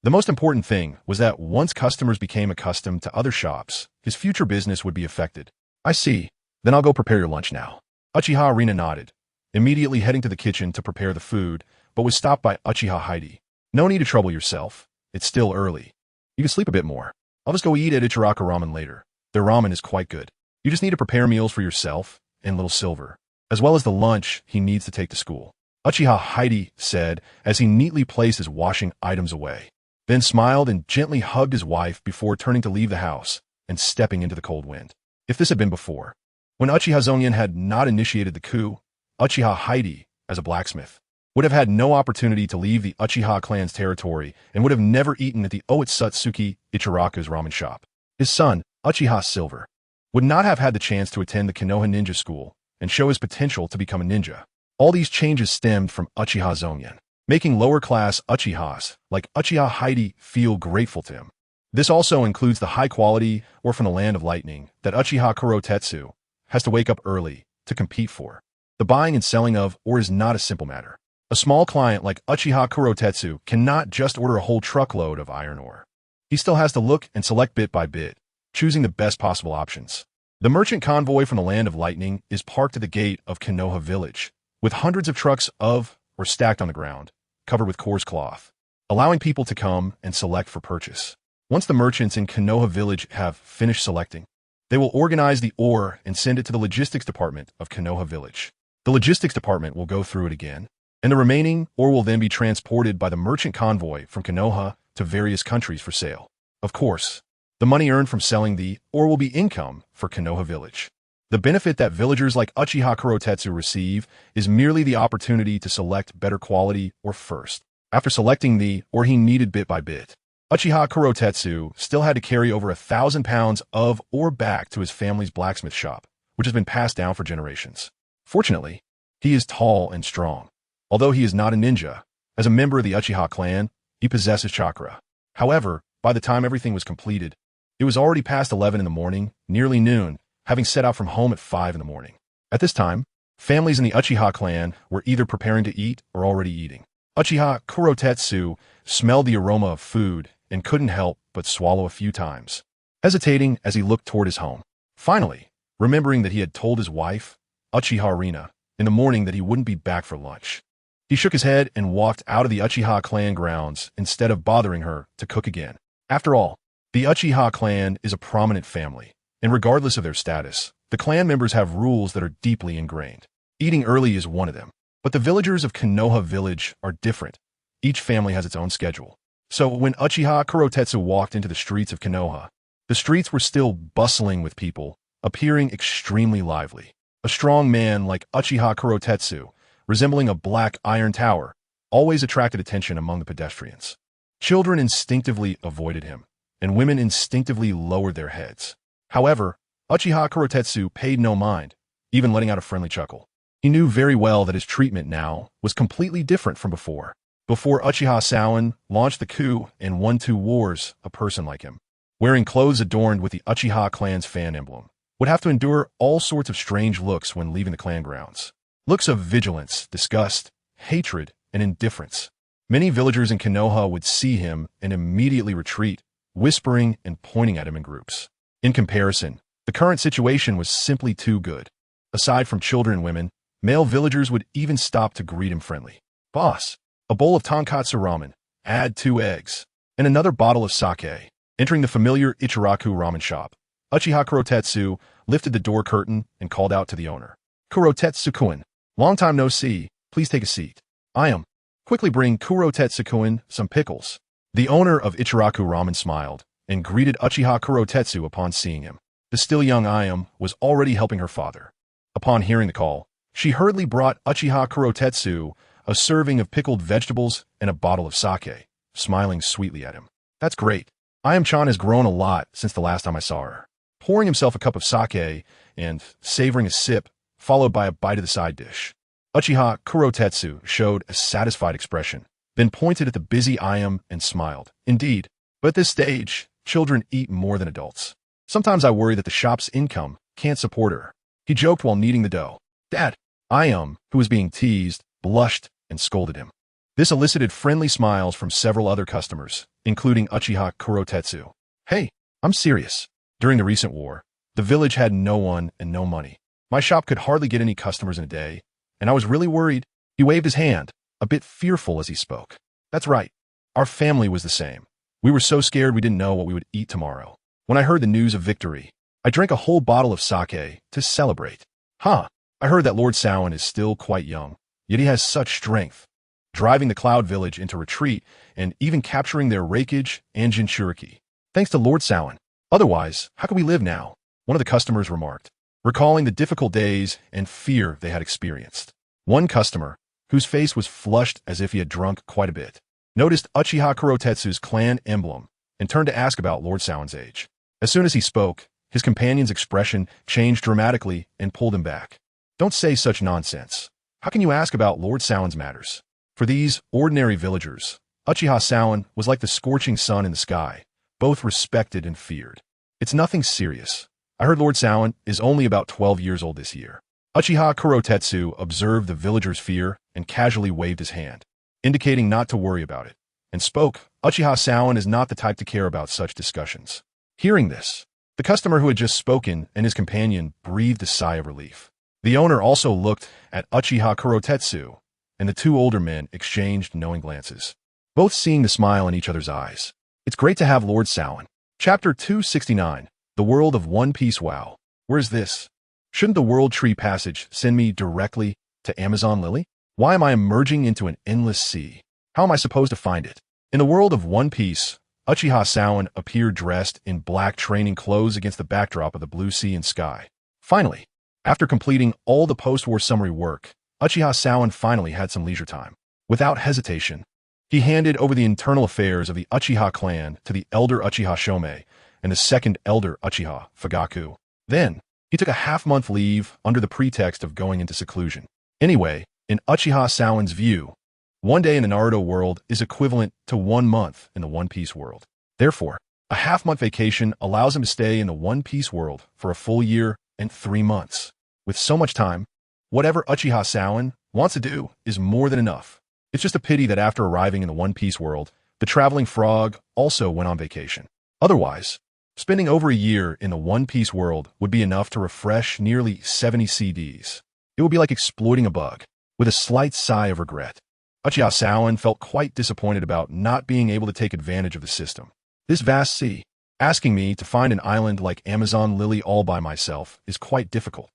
The most important thing was that once customers became accustomed to other shops, his future business would be affected. "I see. Then I'll go prepare your lunch now." Uchiha Rina nodded, immediately heading to the kitchen to prepare the food, but was stopped by Uchiha Heidi. "No need to trouble yourself. It's still early. You can sleep a bit more. I'll just go eat at Ichiraka Ramen later. Their ramen is quite good. You just need to prepare meals for yourself and little Silver, as well as the lunch he needs to take to school," Uchiha Heidi said as he neatly placed his washing items away, then smiled and gently hugged his wife before turning to leave the house and stepping into the cold wind. If this had been before, when Uchiha Zongyan had not initiated the coup, Uchiha Heidi, as a blacksmith, would have had no opportunity to leave the Uchiha clan's territory and would have never eaten at the Oitsutsuki Ichiraka's ramen shop. His son, Uchiha Silver, would not have had the chance to attend the Konoha Ninja School and show his potential to become a ninja. All these changes stemmed from Uchiha Zongyan, making lower-class Uchihas like Uchiha Heidi feel grateful to him. This also includes the high-quality ore from the Land of Lightning that Uchiha Kurotetsu has to wake up early to compete for. The buying and selling of ore is not a simple matter. A small client like Uchiha Kurotetsu cannot just order a whole truckload of iron ore. He still has to look and select bit by bit, choosing the best possible options. The merchant convoy from the Land of Lightning is parked at the gate of Konoha Village, with hundreds of trucks or stacked on the ground, covered with coarse cloth, allowing people to come and select for purchase. Once the merchants in Konoha Village have finished selecting, they will organize the ore and send it to the logistics department of Konoha Village. The logistics department will go through it again, and the remaining ore will then be transported by the merchant convoy from Konoha to various countries for sale. Of course, the money earned from selling the ore will be income for Konoha Village. The benefit that villagers like Uchiha Kurotetsu receive is merely the opportunity to select better quality ore first. After selecting the ore he needed bit by bit, Uchiha Kurotetsu still had to carry over 1,000 pounds of ore back to his family's blacksmith shop, which has been passed down for generations. Fortunately, he is tall and strong. Although he is not a ninja, as a member of the Uchiha clan, he possesses chakra. However, by the time everything was completed, it was already past 11 in the morning, nearly noon, having set out from home at 5 in the morning. At this time, families in the Uchiha clan were either preparing to eat or already eating. Uchiha Kurotetsu smelled the aroma of food and couldn't help but swallow a few times, hesitating as he looked toward his home. Finally, remembering that he had told his wife, Uchiha Rina, in the morning that he wouldn't be back for lunch, he shook his head and walked out of the Uchiha clan grounds instead of bothering her to cook again. After all, the Uchiha clan is a prominent family, and regardless of their status, the clan members have rules that are deeply ingrained. Eating early is one of them. But the villagers of Konoha Village are different. Each family has its own schedule. So when Uchiha Kurotetsu walked into the streets of Konoha, the streets were still bustling with people, appearing extremely lively. A strong man like Uchiha Kurotetsu, resembling a black iron tower, always attracted attention among the pedestrians. Children instinctively avoided him, and women instinctively lowered their heads. However, Uchiha Kurotetsu paid no mind, even letting out a friendly chuckle. He knew very well that his treatment now was completely different from before. Before Uchiha Zongyan launched the coup and won 2 wars, a person like him, wearing clothes adorned with the Uchiha clan's fan emblem, would have to endure all sorts of strange looks when leaving the clan grounds. Looks of vigilance, disgust, hatred, and indifference. Many villagers in Konoha would see him and immediately retreat, whispering and pointing at him in groups. In comparison, the current situation was simply too good. Aside from children and women, male villagers would even stop to greet him friendly. Boss, a bowl of tonkatsu ramen, add 2 eggs, and another bottle of sake. Entering the familiar Ichiraku ramen shop, Uchiha Kurotetsu lifted the door curtain and called out to the owner. Kurotetsu-kun, long time no see, please take a seat. I am. Quickly bring Kurotetsu-kun some pickles. The owner of Ichiraku Ramen smiled and greeted Uchiha Kurotetsu upon seeing him. The still young Ayam was already helping her father. Upon hearing the call, she hurriedly brought Uchiha Kurotetsu a serving of pickled vegetables and a bottle of sake, smiling sweetly at him. That's great. Ayam-chan has grown a lot since the last time I saw her. Pouring himself a cup of sake and savoring a sip, followed by a bite of the side dish. Uchiha Kurotetsu showed a satisfied expression, then pointed at the busy Ayam and smiled. Indeed, but at this stage, children eat more than adults. Sometimes I worry that the shop's income can't support her. He joked while kneading the dough. Dad, Ayam, who was being teased, blushed and scolded him. This elicited friendly smiles from several other customers, including Uchiha Kurotetsu. Hey, I'm serious. During the recent war, the village had no one and no money. My shop could hardly get any customers in a day, and I was really worried. He waved his hand, a bit fearful as he spoke. That's right. Our family was the same. We were so scared we didn't know what we would eat tomorrow. When I heard the news of victory, I drank a whole bottle of sake to celebrate. I heard that Lord Zongyan is still quite young, yet he has such strength, driving the Cloud Village into retreat and even capturing their rakeage and Jinchuriki. Thanks to Lord Zongyan. Otherwise, how could we live now? One of the customers remarked, recalling the difficult days and fear they had experienced. One customer, whose face was flushed as if he had drunk quite a bit, noticed Uchiha Kurotetsu's clan emblem and turned to ask about Lord Zongyan's age. As soon as he spoke, his companion's expression changed dramatically and pulled him back. Don't say such nonsense. How can you ask about Lord Zongyan's matters? For these ordinary villagers, Uchiha Zongyan was like the scorching sun in the sky, both respected and feared. It's nothing serious. I heard Lord Zongyan is only about 12 years old this year. Uchiha Kurotetsu observed the villager's fear and casually waved his hand, indicating not to worry about it, and spoke. Uchiha Zongyan is not the type to care about such discussions. Hearing this, the customer who had just spoken and his companion breathed a sigh of relief. The owner also looked at Uchiha Kurotetsu, and the 2 older men exchanged knowing glances, both seeing the smile in each other's eyes. It's great to have Lord Zongyan. Chapter 269, The World of One Piece. Wow. Where's this? Shouldn't the World Tree Passage send me directly to Amazon Lily? Why am I emerging into an endless sea? How am I supposed to find it? In the world of One Piece, Uchiha Zongyan appeared dressed in black training clothes against the backdrop of the blue sea and sky. Finally, after completing all the post-war summary work, Uchiha Zongyan finally had some leisure time. Without hesitation, he handed over the internal affairs of the Uchiha clan to the elder Uchiha Shomei and the second elder Uchiha Fugaku. Then, he took a half-month leave under the pretext of going into seclusion. Anyway, in Uchiha Zongyan's view, one day in the Naruto world is equivalent to 1 month in the One Piece world. Therefore, a half-month vacation allows him to stay in the One Piece world for a full year and 3 months. With so much time, whatever Uchiha Zongyan wants to do is more than enough. It's just a pity that after arriving in the One Piece world, the traveling frog also went on vacation. Otherwise, spending over a year in the One Piece world would be enough to refresh nearly 70 CDs. It would be like exploiting a bug. With a slight sigh of regret, Uchiha Zongyan felt quite disappointed about not being able to take advantage of the system. This vast sea, asking me to find an island like Amazon Lily all by myself is quite difficult.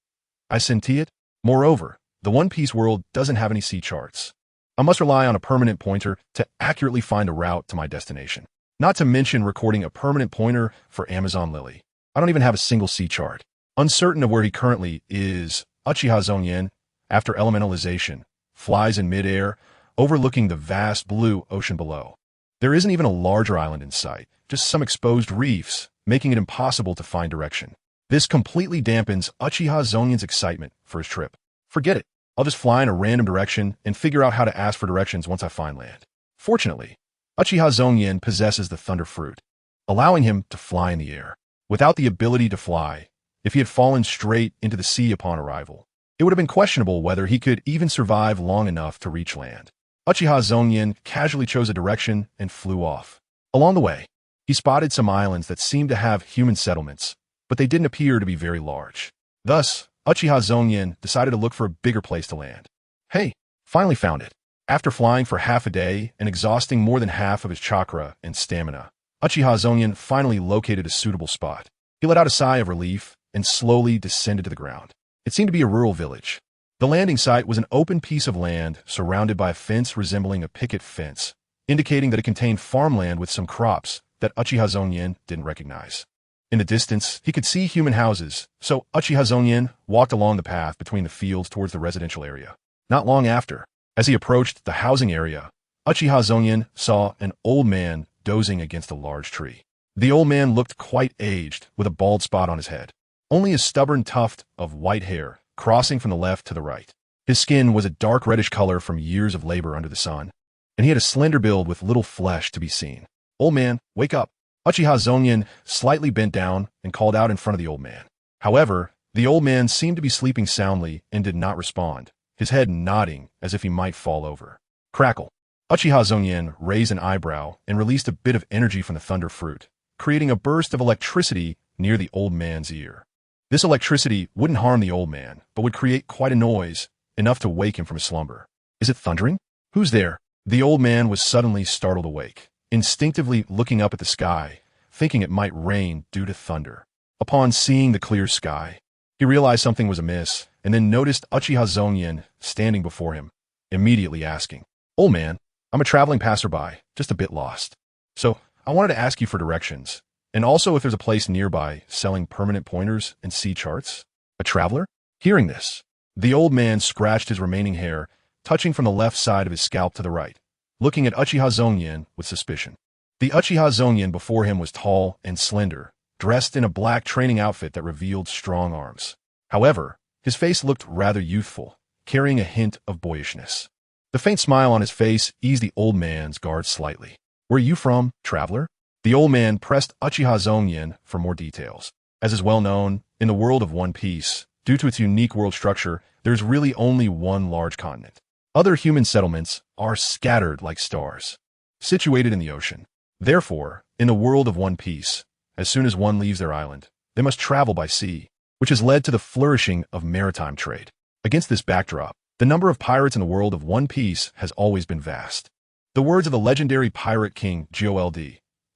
I senti it. Moreover, the One Piece world doesn't have any sea charts. I must rely on a permanent pointer to accurately find a route to my destination. Not to mention recording a permanent pointer for Amazon Lily. I don't even have a single sea chart. Uncertain of where he currently is, Uchiha Zongyan, after elementalization, flies in midair, overlooking the vast blue ocean below. There isn't even a larger island in sight, just some exposed reefs, making it impossible to find direction. This completely dampens Uchiha Zongyan's excitement for his trip. Forget it. I'll just fly in a random direction and figure out how to ask for directions once I find land. Fortunately, Uchiha Zongyan possesses the thunder fruit, allowing him to fly in the air. Without the ability to fly, if he had fallen straight into the sea upon arrival, it would have been questionable whether he could even survive long enough to reach land. Uchiha Zongyan casually chose a direction and flew off. Along the way, he spotted some islands that seemed to have human settlements, but they didn't appear to be very large. Thus, Uchiha Zongyan decided to look for a bigger place to land. Hey, finally found it. After flying for half a day and exhausting more than half of his chakra and stamina, Uchiha Zongyan finally located a suitable spot. He let out a sigh of relief and slowly descended to the ground. It seemed to be a rural village. The landing site was an open piece of land surrounded by a fence resembling a picket fence, indicating that it contained farmland with some crops that Uchiha Zongyan didn't recognize. In the distance, he could see human houses, so Uchiha Zongyan walked along the path between the fields towards the residential area. Not long after, as he approached the housing area, Uchiha Zongyan saw an old man dozing against a large tree. The old man looked quite aged, with a bald spot on his head. Only a stubborn tuft of white hair crossing from the left to the right. His skin was a dark reddish color from years of labor under the sun, and he had a slender build with little flesh to be seen. "Old man, wake up." Uchiha Zongyan slightly bent down and called out in front of the old man. However, the old man seemed to be sleeping soundly and did not respond, his head nodding as if he might fall over. Crackle. Uchiha Zongyan raised an eyebrow and released a bit of energy from the thunder fruit, creating a burst of electricity near the old man's ear. This electricity wouldn't harm the old man, but would create quite a noise, enough to wake him from his slumber. Is it thundering? Who's there? The old man was suddenly startled awake, instinctively looking up at the sky, thinking it might rain due to thunder. Upon seeing the clear sky, he realized something was amiss, and then noticed Uchiha Zongyan standing before him, immediately asking, "Old man, I'm a traveling passerby, just a bit lost. So, I wanted to ask you for directions, and also if there's a place nearby selling permanent pointers and sea charts." A traveler? Hearing this, the old man scratched his remaining hair, touching from the left side of his scalp to the right, looking at Uchiha Zongyan with suspicion. The Uchiha Zongyan before him was tall and slender, dressed in a black training outfit that revealed strong arms. However, his face looked rather youthful, carrying a hint of boyishness. The faint smile on his face eased the old man's guard slightly. "Where are you from, traveler?" The old man pressed Uchiha Zongyan for more details. As is well known, in the world of One Piece, due to its unique world structure, there's really only one large continent. Other human settlements are scattered like stars, situated in the ocean. Therefore, in the world of One Piece, as soon as one leaves their island, they must travel by sea, which has led to the flourishing of maritime trade. Against this backdrop, the number of pirates in the world of One Piece has always been vast. The words of the legendary pirate king Gold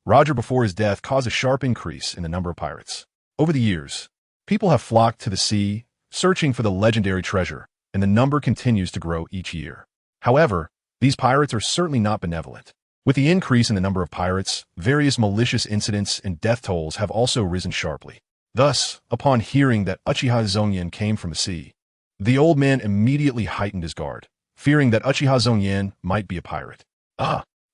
Roger before his death caused a sharp increase in the number of pirates. Over the years, people have flocked to the sea, searching for the legendary treasure, and the number continues to grow each year. However, these pirates are certainly not benevolent. With the increase in the number of pirates, various malicious incidents and death tolls have also risen sharply. Thus, upon hearing that Uchiha Zongyan came from the sea, the old man immediately heightened his guard, fearing that Uchiha Zongyan might be a pirate.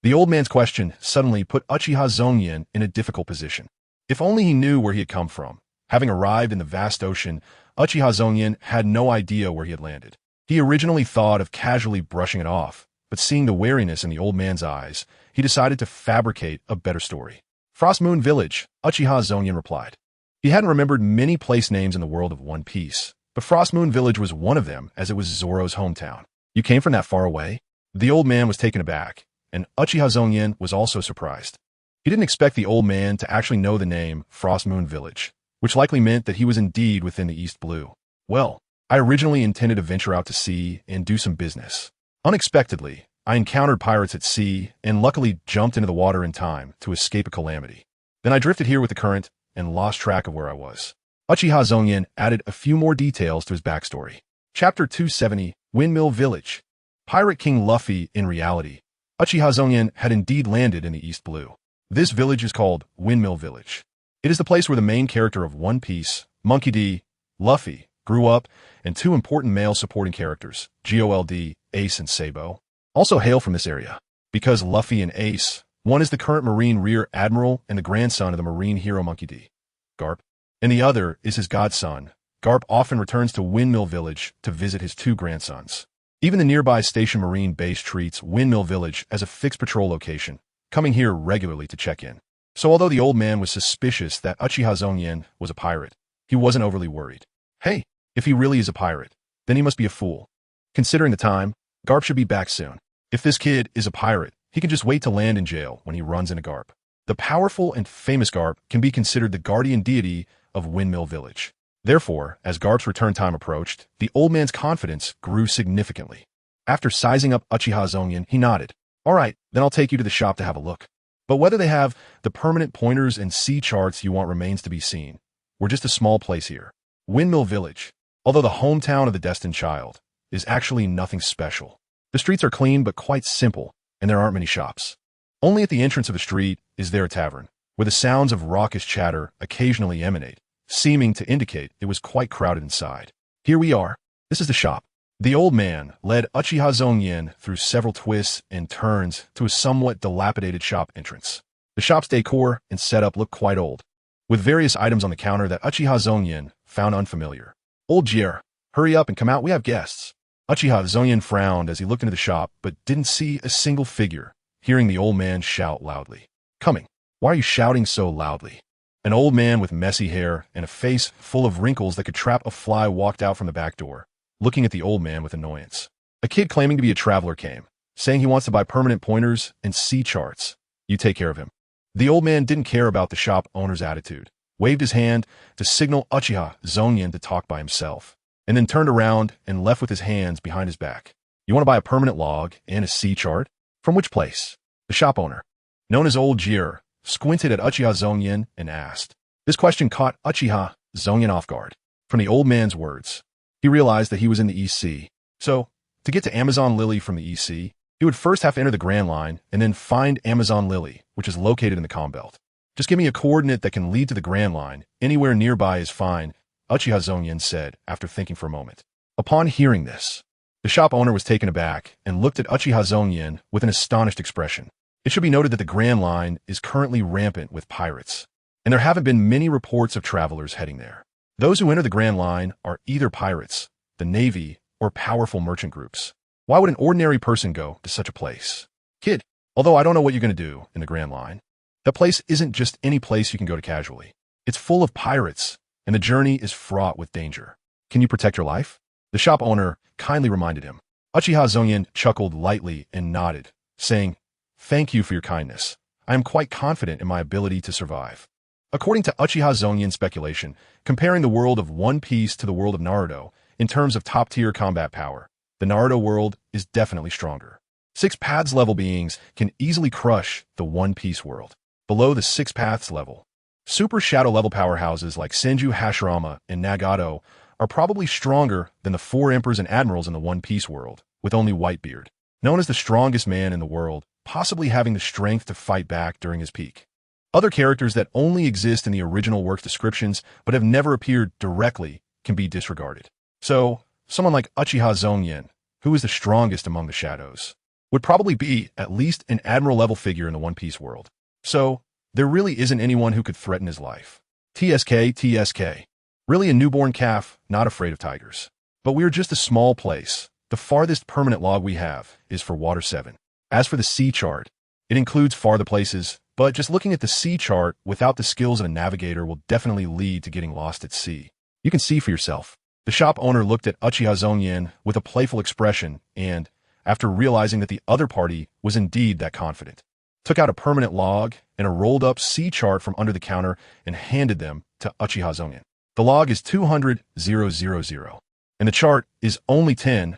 The old man's question suddenly put Uchiha Zongyan in a difficult position. If only he knew where he had come from. Having arrived in the vast ocean, Uchiha Zongyan had no idea where he had landed. He originally thought of casually brushing it off, but seeing the wariness in the old man's eyes, he decided to fabricate a better story. "Frost Moon Village," Uchiha Zongyan replied. He hadn't remembered many place names in the world of One Piece, but Frost Moon Village was one of them, as it was Zoro's hometown. "You came from that far away?" The old man was taken aback, and Uchiha Zongyan was also surprised. He didn't expect the old man to actually know the name Frost Moon Village, which likely meant that he was indeed within the East Blue. "Well, I originally intended to venture out to sea and do some business. Unexpectedly, I encountered pirates at sea and luckily jumped into the water in time to escape a calamity. Then I drifted here with the current and lost track of where I was." Uchiha Zongyan added a few more details to his backstory. Chapter 270, Windmill Village. Pirate King Luffy in reality. Uchiha Zongyan had indeed landed in the East Blue. This village is called Windmill Village. It is the place where the main character of One Piece, Monkey D. Luffy, grew up, and two important male supporting characters, Gold, Ace and Sabo, also hail from this area. Because Luffy and Ace, one is the current Marine Rear Admiral and the grandson of the Marine hero Monkey D. Garp, and the other is his godson. Garp often returns to Windmill Village to visit his two grandsons. Even the nearby Station Marine Base treats Windmill Village as a fixed patrol location, coming here regularly to check in. So although the old man was suspicious that Uchiha Zongyan was a pirate, he wasn't overly worried. Hey, if he really is a pirate, then he must be a fool. Considering the time, Garp should be back soon. If this kid is a pirate, he can just wait to land in jail when he runs into Garp. The powerful and famous Garp can be considered the guardian deity of Windmill Village. Therefore, as Garp's return time approached, the old man's confidence grew significantly. After sizing up Uchiha Zongyan, he nodded. All right, then I'll take you to the shop to have a look. But whether they have the permanent pointers and sea charts you want remains to be seen. We're just a small place here. Windmill Village, although the hometown of the destined child, is actually nothing special. The streets are clean but quite simple, and there aren't many shops. Only at the entrance of the street is there a tavern, where the sounds of raucous chatter occasionally emanate, seeming to indicate it was quite crowded inside. Here we are. This is the shop. The old man led Uchiha Zongyan through several twists and turns to a somewhat dilapidated shop entrance. The shop's decor and setup looked quite old, with various items on the counter that Uchiha Zongyan found unfamiliar. Old Jier, hurry up and come out, we have guests. Uchiha Zongyan frowned as he looked into the shop but didn't see a single figure, hearing the old man shout loudly. Coming. Why are you shouting so loudly? An old man with messy hair and a face full of wrinkles that could trap a fly walked out from the back door, looking at the old man with annoyance. A kid claiming to be a traveler came, saying he wants to buy permanent pointers and sea charts. You take care of him. The old man didn't care about the shop owner's attitude, waved his hand to signal Uchiha Zongyan to talk by himself, and then turned around and left with his hands behind his back. You want to buy a permanent log and a sea chart? From which place? The shop owner, known as Old Jier, squinted at Uchiha Zongyan and asked. This question caught Uchiha Zongyan off guard. From the old man's words, he realized that he was in the East Sea. So, to get to Amazon Lily from the East Sea, he would first have to enter the Grand Line and then find Amazon Lily, which is located in the Calm Belt. Just give me a coordinate that can lead to the Grand Line. Anywhere nearby is fine, Uchiha Zongyan said after thinking for a moment. Upon hearing this, the shop owner was taken aback and looked at Uchiha Zongyan with an astonished expression. It should be noted that the Grand Line is currently rampant with pirates, and there haven't been many reports of travelers heading there. Those who enter the Grand Line are either pirates, the Navy, or powerful merchant groups. Why would an ordinary person go to such a place? Kid, although I don't know what you're going to do in the Grand Line, that place isn't just any place you can go to casually. It's full of pirates, and the journey is fraught with danger. Can you protect your life? The shop owner kindly reminded him. Uchiha Zongyan chuckled lightly and nodded, saying, Thank you for your kindness. I am quite confident in my ability to survive. According to Uchiha Zongyan's speculation, comparing the world of One Piece to the world of Naruto, in terms of top-tier combat power, the Naruto world is definitely stronger. 6 Paths level beings can easily crush the One Piece world. Below the 6 Paths level, Super Shadow level powerhouses like Senju Hashirama and Nagato are probably stronger than the 4 emperors and admirals in the One Piece world, with only Whitebeard, known as the strongest man in the world, possibly having the strength to fight back during his peak. Other characters that only exist in the original work's descriptions but have never appeared directly can be disregarded. So, someone like Uchiha Zongyan, who is the strongest among the shadows, would probably be at least an admiral-level figure in the One Piece world. So, there really isn't anyone who could threaten his life. TSK. Really a newborn calf, not afraid of tigers. But we are just a small place. The farthest permanent log we have is for Water 7. As for the sea chart, it includes farther places, but just looking at the sea chart without the skills of a navigator will definitely lead to getting lost at sea. You can see for yourself. The shop owner looked at Uchiha Zongyan with a playful expression and, after realizing that the other party was indeed that confident, took out a permanent log and a rolled-up sea chart from under the counter and handed them to Uchiha Zongyan. The log is 200,000, and the chart is only 10,000.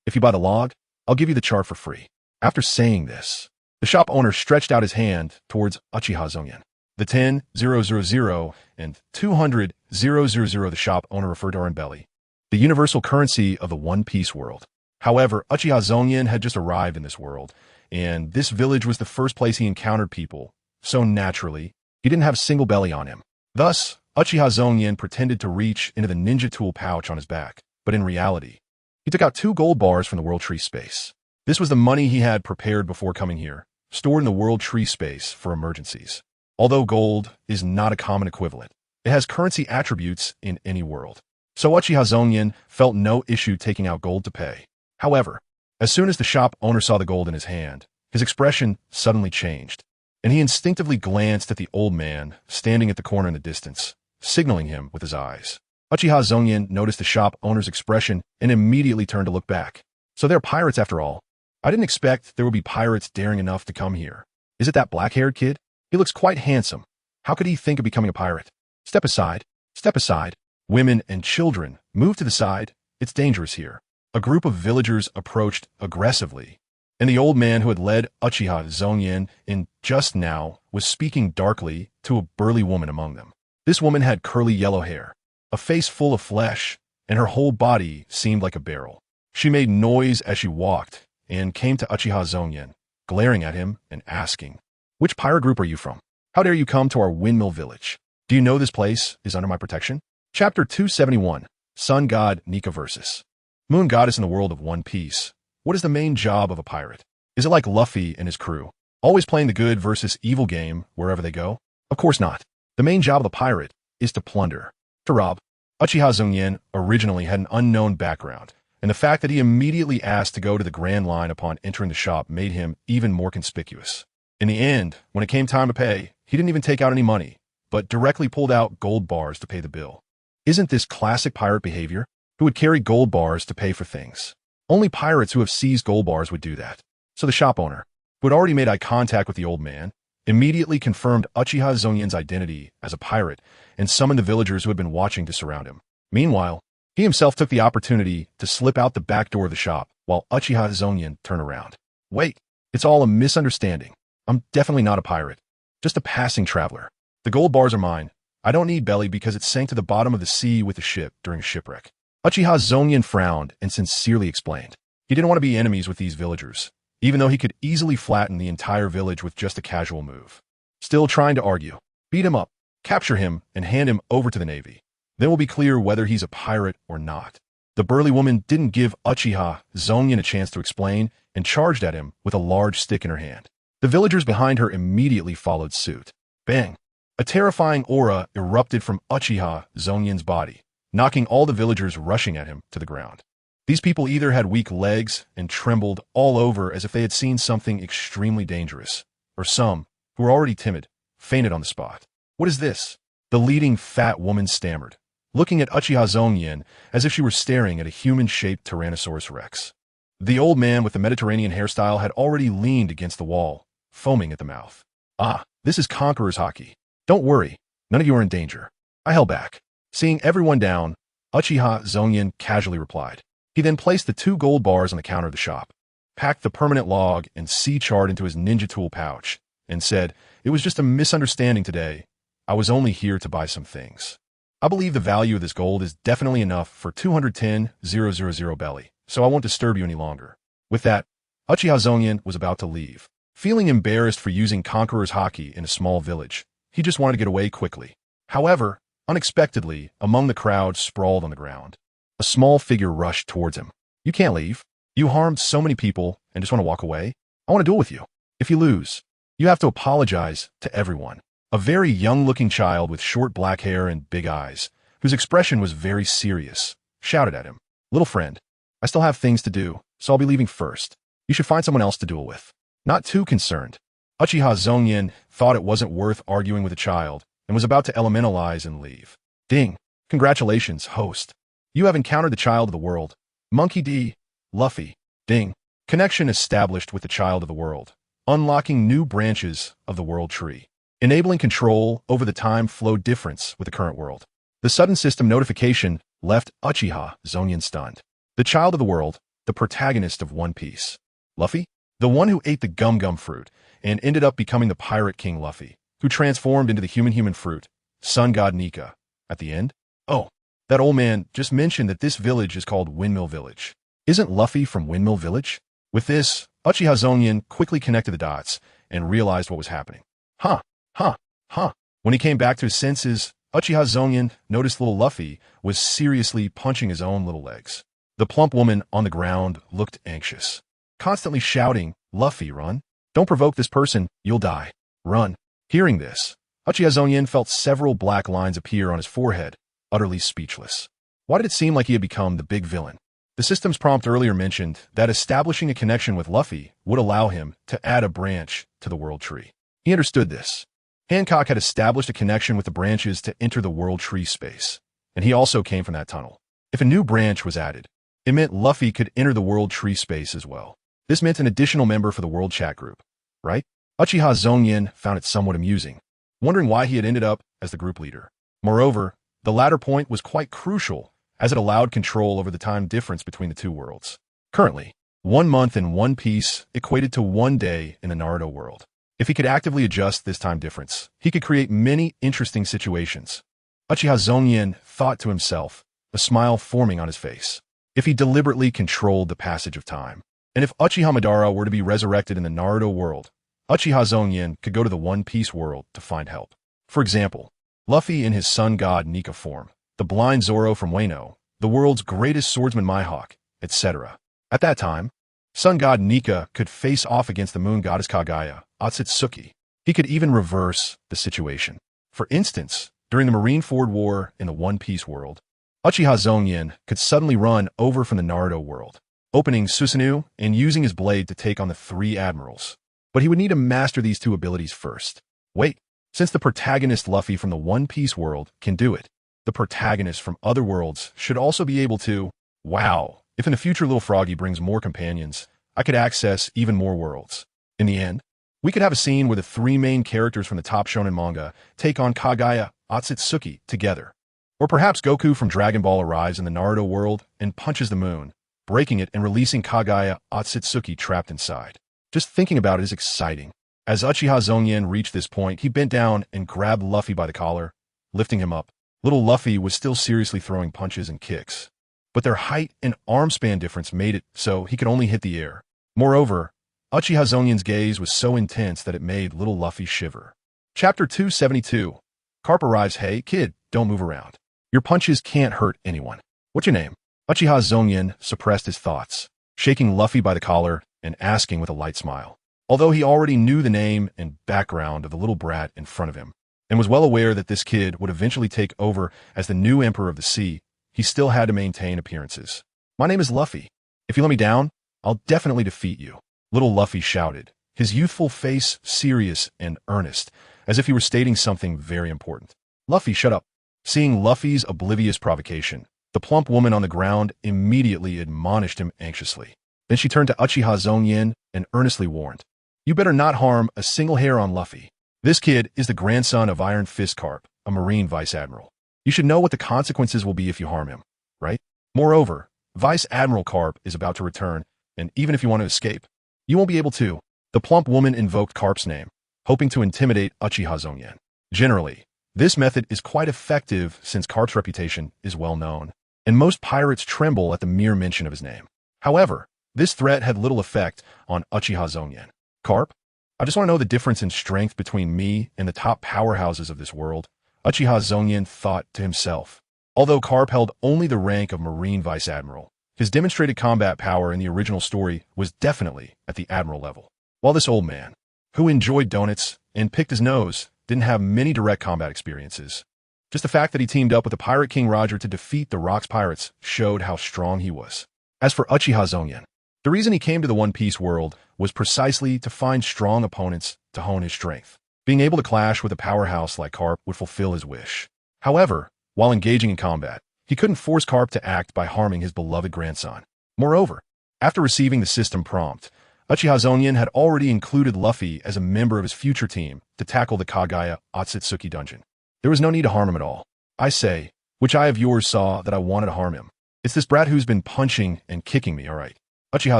If you buy the log, I'll give you the chart for free. After saying this, the shop owner stretched out his hand towards Uchiha Zongyan. The 10,000 and 200,000 the shop owner referred to are in belly, the universal currency of the One Piece world. However, Uchiha Zongyan had just arrived in this world, and this village was the first place he encountered people, so naturally, he didn't have a single belly on him. Thus, Uchiha Zongyan pretended to reach into the ninja tool pouch on his back, but in reality, he took out 2 gold bars from the World Tree space. This was the money he had prepared before coming here, stored in the World Tree space for emergencies. Although gold is not a common equivalent, it has currency attributes in any world. So Uchiha Zongyan felt no issue taking out gold to pay. However, as soon as the shop owner saw the gold in his hand, his expression suddenly changed, and he instinctively glanced at the old man standing at the corner in the distance, signaling him with his eyes. Uchiha Zongyan noticed the shop owner's expression and immediately turned to look back. So they're pirates after all. I didn't expect there would be pirates daring enough to come here. Is it that black-haired kid? He looks quite handsome. How could he think of becoming a pirate? Step aside. Step aside. Women and children, move to the side. It's dangerous here. A group of villagers approached aggressively, and the old man who had led Uchiha Zongyan in just now was speaking darkly to a burly woman among them. This woman had curly yellow hair, a face full of flesh, and her whole body seemed like a barrel. She made noise as she walked and came to Uchiha Zongyan, glaring at him and asking, "Which pirate group are you from? How dare you come to our windmill village? Do you know this place is under my protection?" Chapter 271, Sun God Nika vs. Moon Goddess in the world of One Piece. What is the main job of a pirate? Is it like Luffy and his crew, always playing the good versus evil game wherever they go? Of course not. The main job of the pirate is to plunder, to rob. Uchiha Zongyan originally had an unknown background, and the fact that he immediately asked to go to the Grand Line upon entering the shop made him even more conspicuous. In the end, when it came time to pay, he didn't even take out any money, but directly pulled out gold bars to pay the bill. Isn't this classic pirate behavior? Who would carry gold bars to pay for things? Only pirates who have seized gold bars would do that. So the shop owner, who had already made eye contact with the old man, immediately confirmed Uchiha Zongyan's identity as a pirate and summoned the villagers who had been watching to surround him. Meanwhile, he himself took the opportunity to slip out the back door of the shop while Uchiha Zongyan turned around. Wait, it's all a misunderstanding. I'm definitely not a pirate, just a passing traveler. The gold bars are mine. I don't need belly because it sank to the bottom of the sea with the ship during a shipwreck. Uchiha Zongyan frowned and sincerely explained. He didn't want to be enemies with these villagers, even though he could easily flatten the entire village with just a casual move. Still trying to argue. Beat him up, capture him, and hand him over to the Navy. Then we'll be clear whether he's a pirate or not. The burly woman didn't give Uchiha Zongyan a chance to explain and charged at him with a large stick in her hand. The villagers behind her immediately followed suit. Bang! A terrifying aura erupted from Uchiha Zongyan's body, knocking all the villagers rushing at him to the ground. These people either had weak legs and trembled all over as if they had seen something extremely dangerous, or some, who were already timid, fainted on the spot. What is this? The leading fat woman stammered, looking at Uchiha Zongyan as if she were staring at a human-shaped Tyrannosaurus Rex. The old man with the Mediterranean hairstyle had already leaned against the wall, foaming at the mouth. Ah, this is Conqueror's Hockey. Don't worry, none of you are in danger. I held back. Seeing everyone down, Uchiha Zongyan casually replied. He then placed the 2 gold bars on the counter of the shop, packed the permanent log and sea chart into his ninja tool pouch, and said, "It was just a misunderstanding today. I was only here to buy some things. I believe the value of this gold is definitely enough for 210,000 belly, so I won't disturb you any longer." With that, Uchiha Zongyan was about to leave. Feeling embarrassed for using Conqueror's Hockey in a small village, he just wanted to get away quickly. However, unexpectedly, among the crowd sprawled on the ground, a small figure rushed towards him. "You can't leave. You harmed so many people and just want to walk away? I want to duel with you. If you lose, you have to apologize to everyone." A very young-looking child with short black hair and big eyes, whose expression was very serious, shouted at him. "Little friend, I still have things to do, so I'll be leaving first. You should find someone else to duel with." Not too concerned, Uchiha Zongyan thought it wasn't worth arguing with a child and was about to elementalize and leave. Ding! Congratulations, host. You have encountered the child of the world. Monkey D. Luffy. Ding! Connection established with the child of the world, unlocking new branches of the world tree, enabling control over the time flow difference with the current world. The sudden system notification left Uchiha Zongyan stunned. The child of the world, the protagonist of One Piece. Luffy? The one who ate the gum-gum fruit and ended up becoming the Pirate King Luffy, who transformed into the human fruit, Sun God Nika, at the end? Oh, that old man just mentioned that this village is called Windmill Village. Isn't Luffy from Windmill Village? With this, Uchiha Zongyan quickly connected the dots and realized what was happening. Huh, huh, huh. When he came back to his senses, Uchiha Zongyan noticed little Luffy was seriously punching his own little legs. The plump woman on the ground looked anxious, constantly shouting, "Luffy, run. Don't provoke this person, you'll die. Run." Hearing this, Uchiha Zongyan felt several black lines appear on his forehead, utterly speechless. Why did it seem like he had become the big villain? The system's prompt earlier mentioned that establishing a connection with Luffy would allow him to add a branch to the world tree. He understood this. Hancock had established a connection with the branches to enter the world tree space, and he also came from that tunnel. If a new branch was added, it meant Luffy could enter the world tree space as well. This meant an additional member for the world chat group, right? Uchiha Zongyan found it somewhat amusing, wondering why he had ended up as the group leader. Moreover, the latter point was quite crucial, as it allowed control over the time difference between the two worlds. Currently, 1 month in One Piece equated to 1 day in the Naruto world. If he could actively adjust this time difference, he could create many interesting situations. Uchiha Zongyan thought to himself, a smile forming on his face. If he deliberately controlled the passage of time, and if Uchiha Madara were to be resurrected in the Naruto world, Uchiha Zongyan could go to the One Piece world to find help. For example, Luffy in his sun god Nika form, the blind Zoro from Wano, the world's greatest swordsman Mihawk, etc. At that time, sun god Nika could face off against the moon goddess Kaguya, Otsutsuki. He could even reverse the situation. For instance, during the Marineford War in the One Piece world, Uchiha Zongyan could suddenly run over from the Naruto world, opening Susanoo and using his blade to take on the 3 admirals. But he would need to master these 2 abilities first. Wait, since the protagonist Luffy from the One Piece world can do it, the protagonist from other worlds should also be able to. Wow, if in the future Little Froggy brings more companions, I could access even more worlds. In the end, we could have a scene where the 3 main characters from the top shonen manga take on Kaguya, Otsutsuki together. Or perhaps Goku from Dragon Ball arrives in the Naruto world and punches the moon, breaking it and releasing Kaguya, Otsutsuki trapped inside. Just thinking about it is exciting. As Uchiha Zongyan reached this point, he bent down and grabbed Luffy by the collar, lifting him up. Little Luffy was still seriously throwing punches and kicks, but their height and arm span difference made it so he could only hit the air. Moreover, Uchiha Zongyan's gaze was so intense that it made little Luffy shiver. Chapter 272. Carp arrives. Hey, kid, don't move around. Your punches can't hurt anyone. What's your name? Uchiha Zongyan suppressed his thoughts, shaking Luffy by the collar and asking with a light smile. Although he already knew the name and background of the little brat in front of him, and was well aware that this kid would eventually take over as the new Emperor of the Sea, he still had to maintain appearances. My name is Luffy. If you let me down, I'll definitely defeat you. Little Luffy shouted, his youthful face serious and earnest, as if he were stating something very important. Luffy, shut up. Seeing Luffy's oblivious provocation, the plump woman on the ground immediately admonished him anxiously. Then she turned to Uchiha Zongyan and earnestly warned, you better not harm a single hair on Luffy. This kid is the grandson of Iron Fist Carp, a Marine Vice Admiral. You should know what the consequences will be if you harm him, right? Moreover, Vice Admiral Carp is about to return, and even if you want to escape, you won't be able to. The plump woman invoked Carp's name, hoping to intimidate Uchiha Zongyan. Generally, this method is quite effective since Carp's reputation is well known, and most pirates tremble at the mere mention of his name. However, this threat had little effect on Uchiha Zongyan. Carp? I just want to know the difference in strength between me and the top powerhouses of this world, Uchiha Zongyan thought to himself. Although Carp held only the rank of Marine Vice Admiral, his demonstrated combat power in the original story was definitely at the Admiral level. While this old man, who enjoyed donuts and picked his nose, didn't have many direct combat experiences, just the fact that he teamed up with the Pirate King Roger to defeat the Rocks Pirates showed how strong he was. As for Uchiha Zongyan, the reason he came to the One Piece world was precisely to find strong opponents to hone his strength. Being able to clash with a powerhouse like Carp would fulfill his wish. However, while engaging in combat, he couldn't force Carp to act by harming his beloved grandson. Moreover, after receiving the system prompt, Uchiha Zongyan had already included Luffy as a member of his future team to tackle the Kaguya Otsutsuki dungeon. There was no need to harm him at all. I say, which eye of yours saw that I wanted to harm him? It's this brat who's been punching and kicking me, all right. Uchiha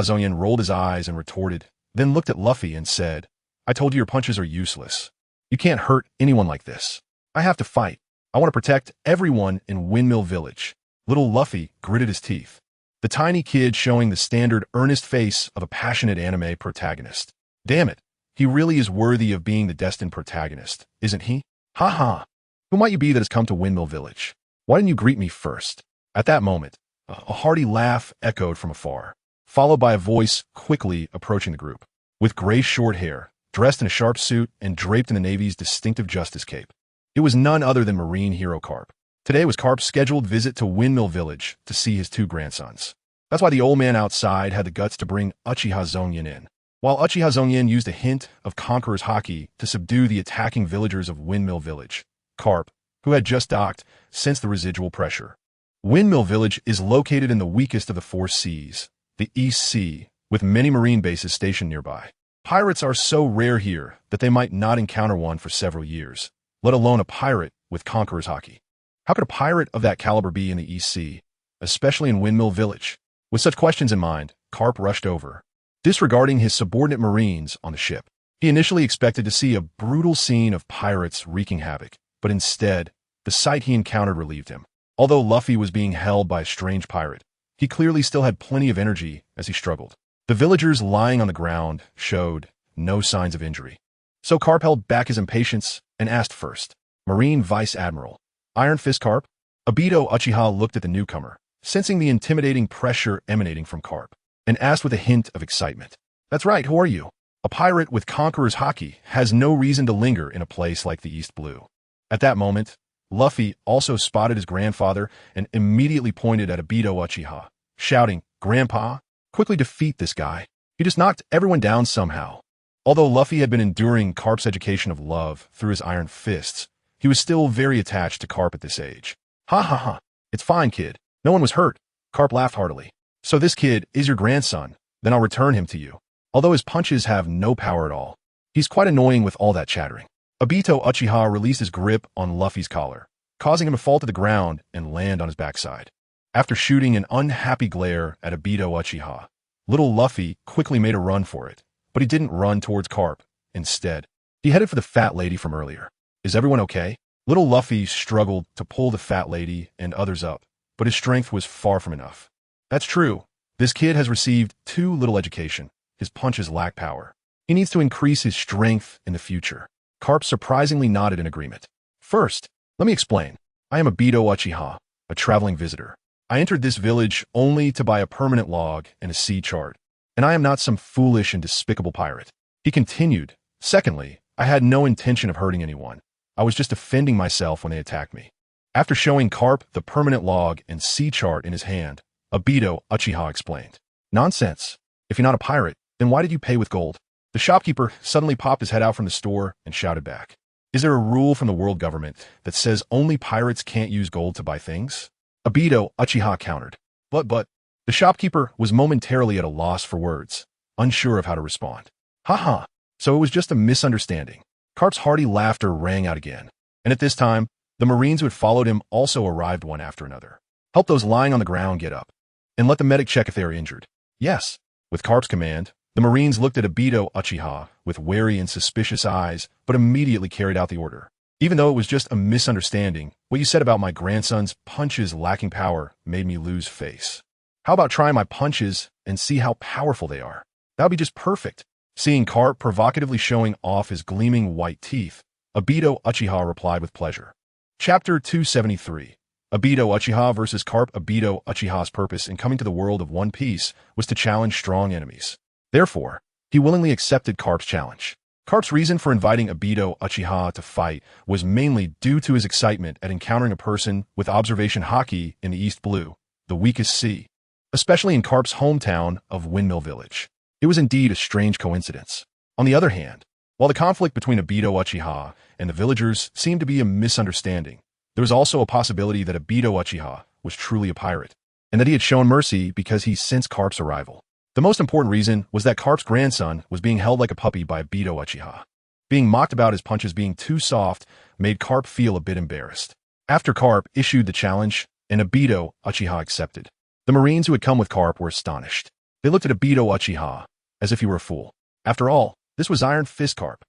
Zongyan rolled his eyes and retorted, then looked at Luffy and said, I told you your punches are useless. You can't hurt anyone like this. I have to fight. I want to protect everyone in Windmill Village. Little Luffy gritted his teeth. the tiny kid showing the standard earnest face of a passionate anime protagonist. Damn it, he really is worthy of being the destined protagonist, isn't he? Ha ha. Who might you be that has come to Windmill Village? Why didn't you greet me first? At that moment, a hearty laugh echoed from afar, followed by a voice quickly approaching the group. With gray short hair, dressed in a sharp suit, and draped in the Navy's distinctive justice cape, it was none other than Marine hero Carp. Today was Carp's scheduled visit to Windmill Village to see his two grandsons. That's why the old man outside had the guts to bring Uchiha Zongyan in. While Uchiha Zongyan used a hint of Conqueror's Haki to subdue the attacking villagers of Windmill Village, Carp, who had just docked, sensed the residual pressure. Windmill Village is located in the weakest of the four seas, the East Sea, with many marine bases stationed nearby. Pirates are so rare here that they might not encounter one for several years, let alone a pirate with Conqueror's Haki. How could a pirate of that caliber be in the East Sea, especially in Windmill Village? With such questions in mind, Carp rushed over, disregarding his subordinate marines on the ship. He initially expected to see a brutal scene of pirates wreaking havoc, but instead, the sight he encountered relieved him. Although Luffy was being held by a strange pirate, he clearly still had plenty of energy as he struggled. The villagers lying on the ground showed no signs of injury. So Carp held back his impatience and asked first, Marine Vice Admiral, Iron Fist Carp? Obito Uchiha looked at the newcomer, sensing the intimidating pressure emanating from Carp, and asked with a hint of excitement. That's right, who are you? A pirate with Conqueror's Haki has no reason to linger in a place like the East Blue. At that moment, Luffy also spotted his grandfather and immediately pointed at Obito Uchiha, shouting, Grandpa, quickly defeat this guy. He just knocked everyone down somehow. Although Luffy had been enduring Carp's education of love through his iron fists, he was still very attached to Carp at this age. Ha ha ha, it's fine, kid. No one was hurt. Carp laughed heartily. So this kid is your grandson, then I'll return him to you. Although his punches have no power at all, he's quite annoying with all that chattering. Obito Uchiha released his grip on Luffy's collar, causing him to fall to the ground and land on his backside. After shooting an unhappy glare at Obito Uchiha, little Luffy quickly made a run for it, but he didn't run towards Carp. Instead, he headed for the fat lady from earlier. Is everyone okay? Little Luffy struggled to pull the fat lady and others up, but his strength was far from enough. That's true. This kid has received too little education. His punches lack power. He needs to increase his strength in the future. Carp surprisingly nodded in agreement. First, let me explain. I am Obito Uchiha, a traveling visitor. I entered this village only to buy a permanent log and a sea chart, and I am not some foolish and despicable pirate. He continued. Secondly, I had no intention of hurting anyone. I was just defending myself when they attacked me. After showing Carp the permanent log and sea chart in his hand, Obito Uchiha explained. Nonsense. If you're not a pirate, then why did you pay with gold? The shopkeeper suddenly popped his head out from the store and shouted back. Is there a rule from the world government that says only pirates can't use gold to buy things? Obito Uchiha countered. But, the shopkeeper was momentarily at a loss for words, unsure of how to respond. Haha, so it was just a misunderstanding. Carp's hearty laughter rang out again, and at this time, the Marines who had followed him also arrived one after another. Help those lying on the ground get up, and let the medic check if they are injured. Yes, with Carp's command, the Marines looked at Obito Uchiha with wary and suspicious eyes, but immediately carried out the order. Even though it was just a misunderstanding, what you said about my grandson's punches lacking power made me lose face. How about trying my punches and see how powerful they are? That would be just perfect. Seeing Carp provocatively showing off his gleaming white teeth, Obito Uchiha replied with pleasure. Chapter 273. Obito Uchiha versus Carp. Obito Uchiha's purpose in coming to the world of One Piece was to challenge strong enemies. Therefore, he willingly accepted Carp's challenge. Carp's reason for inviting Obito Uchiha to fight was mainly due to his excitement at encountering a person with observation haki in the East Blue, the weakest sea, especially in Carp's hometown of Windmill Village. It was indeed a strange coincidence. On the other hand, while the conflict between Obito Uchiha and the villagers seemed to be a misunderstanding, there was also a possibility that Obito Uchiha was truly a pirate, and that he had shown mercy because he sensed Carp's arrival. The most important reason was that Carp's grandson was being held like a puppy by Obito Uchiha. Being mocked about his punches being too soft made Carp feel a bit embarrassed. After Carp issued the challenge, and Obito Uchiha accepted, the Marines who had come with Carp were astonished. They looked at Obito Uchiha as if he were a fool. After all, this was Iron Fist Carp,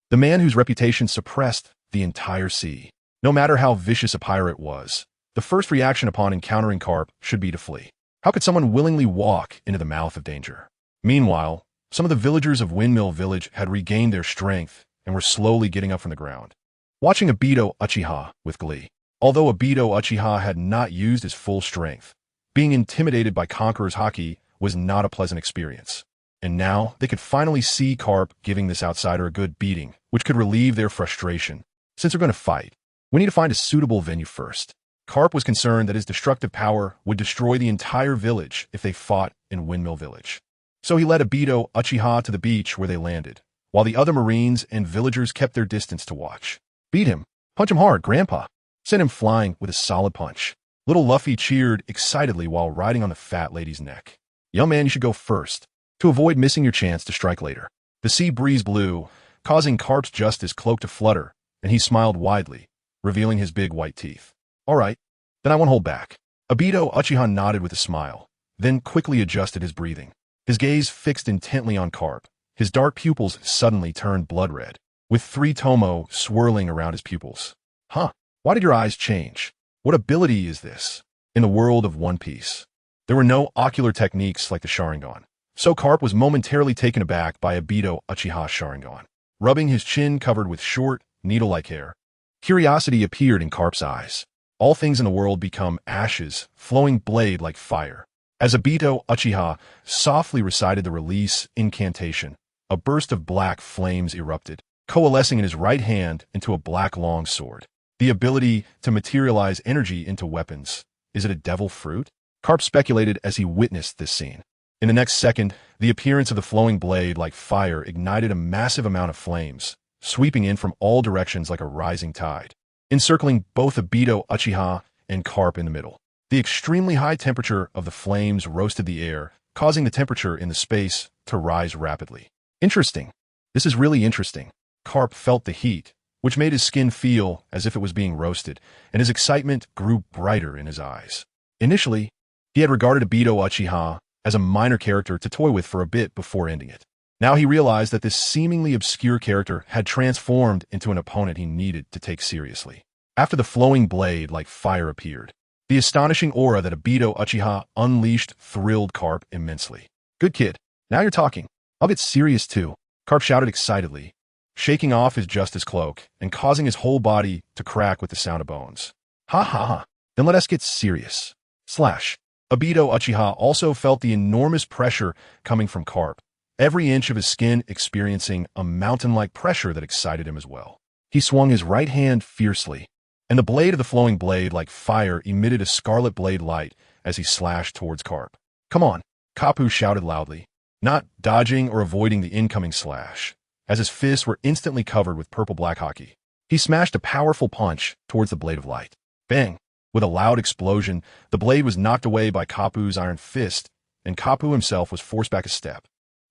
the man whose reputation suppressed the entire sea. No matter how vicious a pirate was, the first reaction upon encountering Carp should be to flee. How could someone willingly walk into the mouth of danger? Meanwhile, some of the villagers of Windmill Village had regained their strength and were slowly getting up from the ground, watching Obito Uchiha with glee. Although Obito Uchiha had not used his full strength, being intimidated by Conqueror's haki was not a pleasant experience. And now they could finally see Carp giving this outsider a good beating, which could relieve their frustration. Since they're going to fight, we need to find a suitable venue first. Carp was concerned that his destructive power would destroy the entire village if they fought in Windmill Village. So he led Obito Uchiha to the beach where they landed, while the other Marines and villagers kept their distance to watch. Beat him. Punch him hard, Grandpa. Sent him flying with a solid punch. Little Luffy cheered excitedly while riding on the fat lady's neck. Young man, you should go first, to avoid missing your chance to strike later. The sea breeze blew, causing Carp's Justice cloak to flutter, and he smiled widely, revealing his big white teeth. All right, then I won't hold back. Obito Uchiha nodded with a smile, then quickly adjusted his breathing. His gaze fixed intently on Carp. His dark pupils suddenly turned blood red, with 3 tomo swirling around his pupils. Huh, why did your eyes change? What ability is this? In the world of One Piece, there were no ocular techniques like the Sharingan, so Carp was momentarily taken aback by Obito Uchiha's Sharingan. Rubbing his chin covered with short, needle-like hair, curiosity appeared in Carp's eyes. All things in the world become ashes, flowing blade like fire. As Obito Uchiha softly recited the release incantation, a burst of black flames erupted, coalescing in his right hand into a black long sword. The ability to materialize energy into weapons. Is it a devil fruit? Carp speculated as he witnessed this scene. In the next second, the appearance of the flowing blade like fire ignited a massive amount of flames, sweeping in from all directions like a rising tide, encircling both Obito Uchiha and Carp in the middle. The extremely high temperature of the flames roasted the air, causing the temperature in the space to rise rapidly. Interesting. This is really interesting. Carp felt the heat, which made his skin feel as if it was being roasted, and his excitement grew brighter in his eyes. Initially, he had regarded Obito Uchiha as a minor character to toy with for a bit before ending it. Now he realized that this seemingly obscure character had transformed into an opponent he needed to take seriously. After the flowing blade like fire appeared, the astonishing aura that Obito Uchiha unleashed thrilled Carp immensely. Good kid, now you're talking. I'll get serious too, Carp shouted excitedly, shaking off his Justice cloak and causing his whole body to crack with the sound of bones. Ha ha ha, then let us get serious. Slash. Obito Uchiha also felt the enormous pressure coming from Carp, every inch of his skin experiencing a mountain-like pressure that excited him as well. He swung his right hand fiercely, and the blade of the flowing blade like fire emitted a scarlet blade light as he slashed towards Carp. Come on, Kapu shouted loudly, not dodging or avoiding the incoming slash, as his fists were instantly covered with purple-black haki. He smashed a powerful punch towards the blade of light. Bang! With a loud explosion, the blade was knocked away by Kapu's iron fist, and Kapu himself was forced back a step.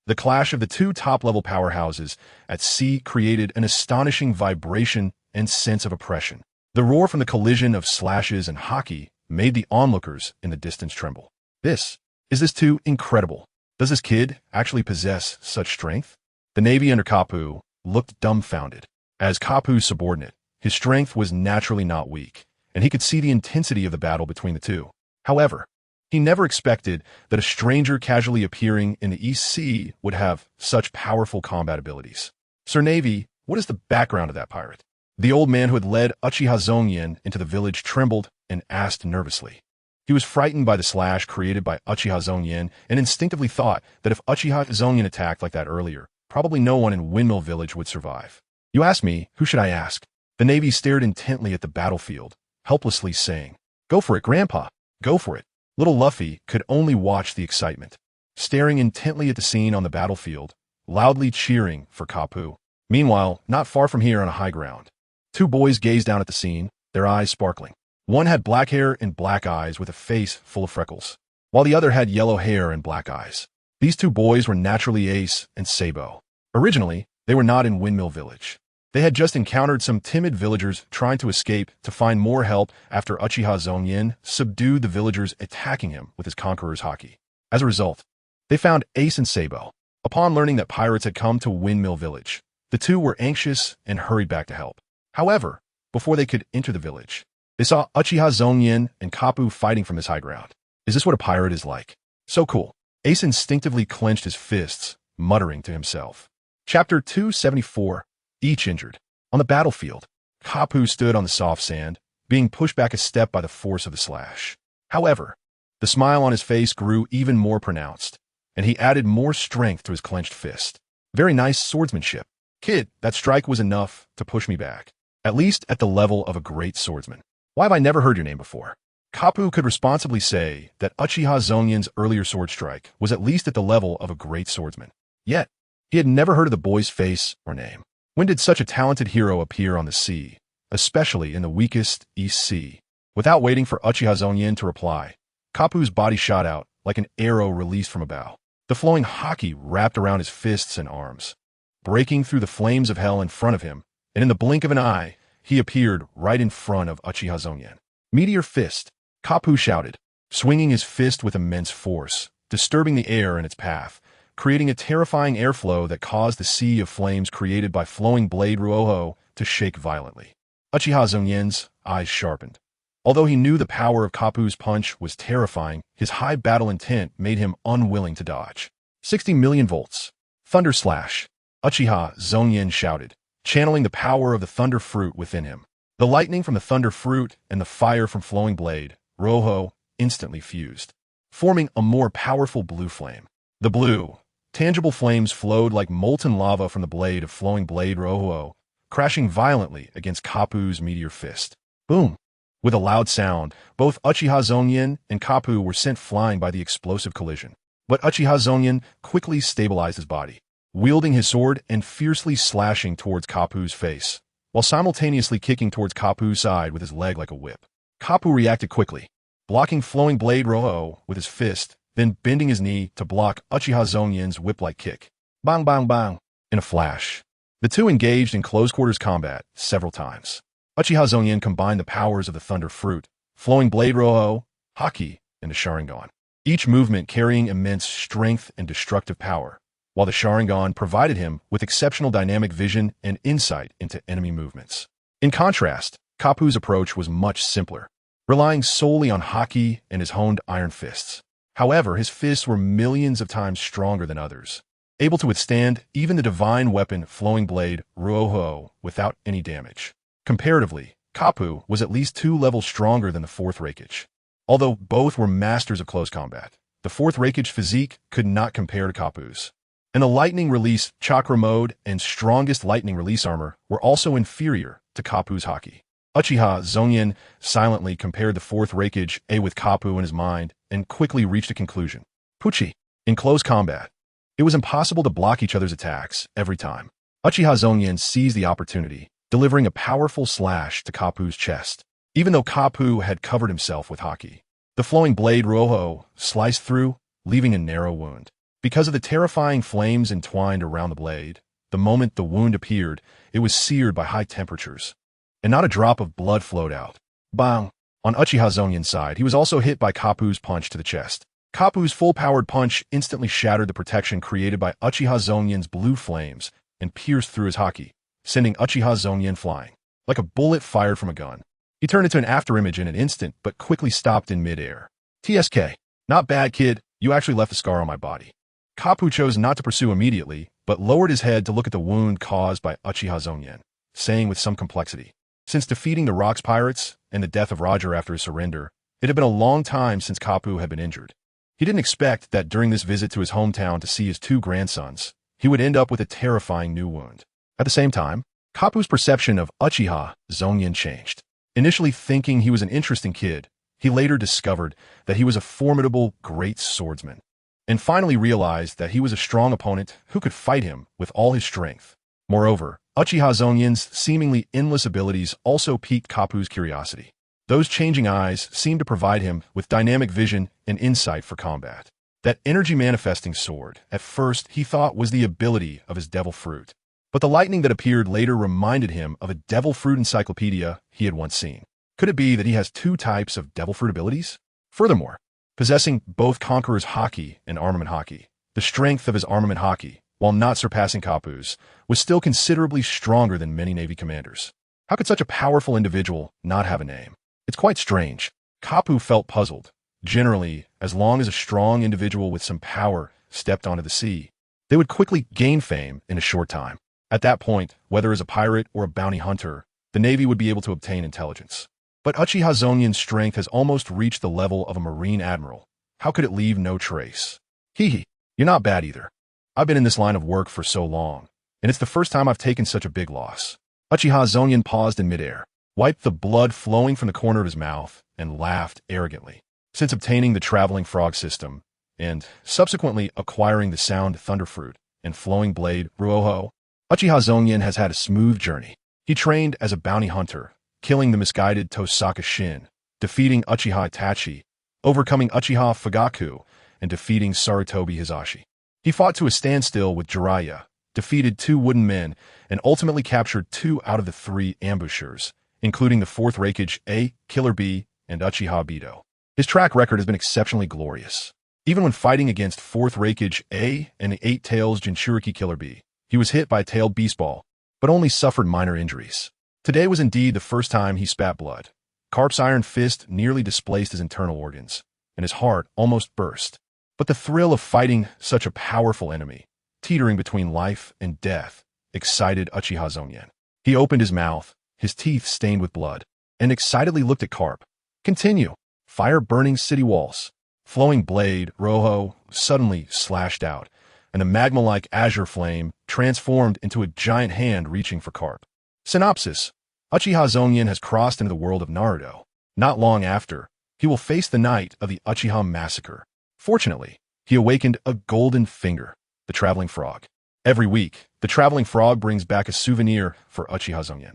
The clash of the 2 top-level powerhouses at sea created an astonishing vibration and sense of oppression. The roar from the collision of slashes and haki made the onlookers in the distance tremble. Is this too incredible? Does this kid actually possess such strength? The Navy under Kapu looked dumbfounded. As Kapu's subordinate, his strength was naturally not weak, and he could see the intensity of the battle between the two. However, he never expected that a stranger casually appearing in the East Sea would have such powerful combat abilities. Sir Navy, what is the background of that pirate? The old man who had led Uchiha Zongyan into the village trembled and asked nervously. He was frightened by the slash created by Uchiha Zongyan and instinctively thought that if Uchiha Zongyan attacked like that earlier, probably no one in Windmill Village would survive. You ask me, who should I ask? The Navy stared intently at the battlefield, helplessly saying, Go for it, Grandpa, go for it. Little Luffy could only watch the excitement, staring intently at the scene on the battlefield, loudly cheering for Kapu. Meanwhile, not far from here on a high ground, 2 boys gazed down at the scene, their eyes sparkling. One had black hair and black eyes with a face full of freckles, while the other had yellow hair and black eyes. These 2 boys were naturally Ace and Sabo. Originally, they were not in Windmill Village. They had just encountered some timid villagers trying to escape to find more help after Uchiha Zongyan subdued the villagers attacking him with his conqueror's haki. As a result, they found Ace and Sabo. Upon learning that pirates had come to Windmill Village, the 2 were anxious and hurried back to help. However, before they could enter the village, they saw Uchiha Zongyan and Kapu fighting from this high ground. Is this what a pirate is like? So cool. Ace instinctively clenched his fists, muttering to himself. Chapter 274. Each injured. On the battlefield, Kapu stood on the soft sand, being pushed back a step by the force of the slash. However, the smile on his face grew even more pronounced, and he added more strength to his clenched fist. Very nice swordsmanship. Kid, that strike was enough to push me back. At least at the level of a great swordsman. Why have I never heard your name before? Kapu could responsibly say that Uchiha Zongyan's earlier sword strike was at least at the level of a great swordsman. Yet, he had never heard of the boy's face or name. When did such a talented hero appear on the sea, especially in the weakest East Sea? Without waiting for Uchiha Zongyan to reply, Kapu's body shot out like an arrow released from a bow. The flowing haki wrapped around his fists and arms, breaking through the flames of hell in front of him, and in the blink of an eye, he appeared right in front of Uchiha Zongyan. Meteor fist, Kapu shouted, swinging his fist with immense force, disturbing the air in its path, creating a terrifying airflow that caused the sea of flames created by flowing blade Ruoho to shake violently. Uchiha Zongyan's eyes sharpened. Although he knew the power of Kapu's punch was terrifying, his high battle intent made him unwilling to dodge. 60 million volts. Thunder slash. Uchiha Zongyan shouted, channeling the power of the thunder fruit within him. The lightning from the thunder fruit and the fire from flowing blade, Ruoho, instantly fused, forming a more powerful blue flame. The blue, tangible flames flowed like molten lava from the blade of flowing blade Ruoho, crashing violently against Kapu's meteor fist. Boom! With a loud sound, both Uchiha Zongyan and Kapu were sent flying by the explosive collision. But Uchiha Zongyan quickly stabilized his body, wielding his sword and fiercely slashing towards Kapu's face, while simultaneously kicking towards Kapu's side with his leg like a whip. Kapu reacted quickly, blocking flowing blade Ruoho with his fist, then bending his knee to block Uchiha Zongyan's whip-like kick. Bang bang bang! In a flash, the two engaged in close-quarters combat several times. Uchiha Zongyan combined the powers of the Thunder Fruit, flowing blade Ruoho, haki, and the Sharingan, each movement carrying immense strength and destructive power, while the Sharingan provided him with exceptional dynamic vision and insight into enemy movements. In contrast, Kapu's approach was much simpler, relying solely on haki and his honed iron fists. However, his fists were millions of times stronger than others, able to withstand even the divine weapon flowing blade Ruoho without any damage. Comparatively, Kapu was at least 2 levels stronger than the fourth Reikage. Although both were masters of close combat, the fourth Reikage physique could not compare to Kapu's. And the lightning release chakra mode and strongest lightning release armor were also inferior to Kapu's haki. Uchiha Zongyan silently compared the fourth Reikage with Kapu in his mind and quickly reached a conclusion. Puchi. In close combat, it was impossible to block each other's attacks every time. Uchiha Zongyan seized the opportunity, delivering a powerful slash to Kapu's chest. Even though Kapu had covered himself with haki, the flowing blade Ruoho sliced through, leaving a narrow wound. Because of the terrifying flames entwined around the blade, the moment the wound appeared, it was seared by high temperatures, and not a drop of blood flowed out. Bang! On Uchiha Zongyan's side, he was also hit by Kapu's punch to the chest. Kapu's full-powered punch instantly shattered the protection created by Uchiha Zongyan's blue flames and pierced through his haki, sending Uchiha Zongyan flying. Like a bullet fired from a gun. He turned into an afterimage in an instant, but quickly stopped in midair. TSK. Not bad, kid. You actually left a scar on my body. Kapu chose not to pursue immediately, but lowered his head to look at the wound caused by Uchiha Zongyan, saying with some complexity, since defeating the Rocks Pirates and the death of Roger after his surrender, it had been a long time since Kapu had been injured. He didn't expect that during this visit to his hometown to see his 2 grandsons, he would end up with a terrifying new wound. At the same time, Kapu's perception of Uchiha Zongyan changed. Initially thinking he was an interesting kid, he later discovered that he was a formidable, great swordsman, and finally realized that he was a strong opponent who could fight him with all his strength. Moreover, Uchiha Zongyan's seemingly endless abilities also piqued Kapu's curiosity. Those changing eyes seemed to provide him with dynamic vision and insight for combat. That energy-manifesting sword, at first he thought was the ability of his devil fruit. But the lightning that appeared later reminded him of a devil fruit encyclopedia he had once seen. Could it be that he has 2 types of devil fruit abilities? Furthermore, possessing both Conqueror's haki and armament haki, the strength of his armament haki, while not surpassing Kapu's, was still considerably stronger than many Navy commanders. How could such a powerful individual not have a name? It's quite strange. Kapu felt puzzled. Generally, as long as a strong individual with some power stepped onto the sea, they would quickly gain fame in a short time. At that point, whether as a pirate or a bounty hunter, the Navy would be able to obtain intelligence. But Uchiha Zongyan's strength has almost reached the level of a Marine Admiral. How could it leave no trace? Hee, you're not bad either. I've been in this line of work for so long, and it's the first time I've taken such a big loss. Uchiha Zongyan paused in midair, wiped the blood flowing from the corner of his mouth, and laughed arrogantly. Since obtaining the traveling frog system, and subsequently acquiring the sound thunderfruit and flowing blade Ruoho, Uchiha Zongyan has had a smooth journey. He trained as a bounty hunter, killing the misguided Tosaka Shin, defeating Uchiha Itachi, overcoming Uchiha Fugaku, and defeating Sarutobi Hisashi. He fought to a standstill with Jiraiya, defeated 2 wooden men, and ultimately captured 2 out of the 3 ambushers, including the 4th Raikage A, Killer B, and Uchiha Bido. His track record has been exceptionally glorious. Even when fighting against 4th Raikage A and the 8 Tails Jinchuriki Killer B, he was hit by a tailed beast ball, but only suffered minor injuries. Today was indeed the first time he spat blood. Carp's iron fist nearly displaced his internal organs, and his heart almost burst. But the thrill of fighting such a powerful enemy, teetering between life and death, excited Uchiha Zongyan. He opened his mouth, his teeth stained with blood, and excitedly looked at Carp. Continue. Fire-burning city walls. Flowing blade, Roho, suddenly slashed out, and a magma-like azure flame transformed into a giant hand reaching for Carp. Synopsis: Uchiha Zongyan has crossed into the world of Naruto. Not long after, he will face the night of the Uchiha Massacre. Fortunately, he awakened a golden finger, the traveling frog. Every week, the traveling frog brings back a souvenir for Uchiha Zongyan.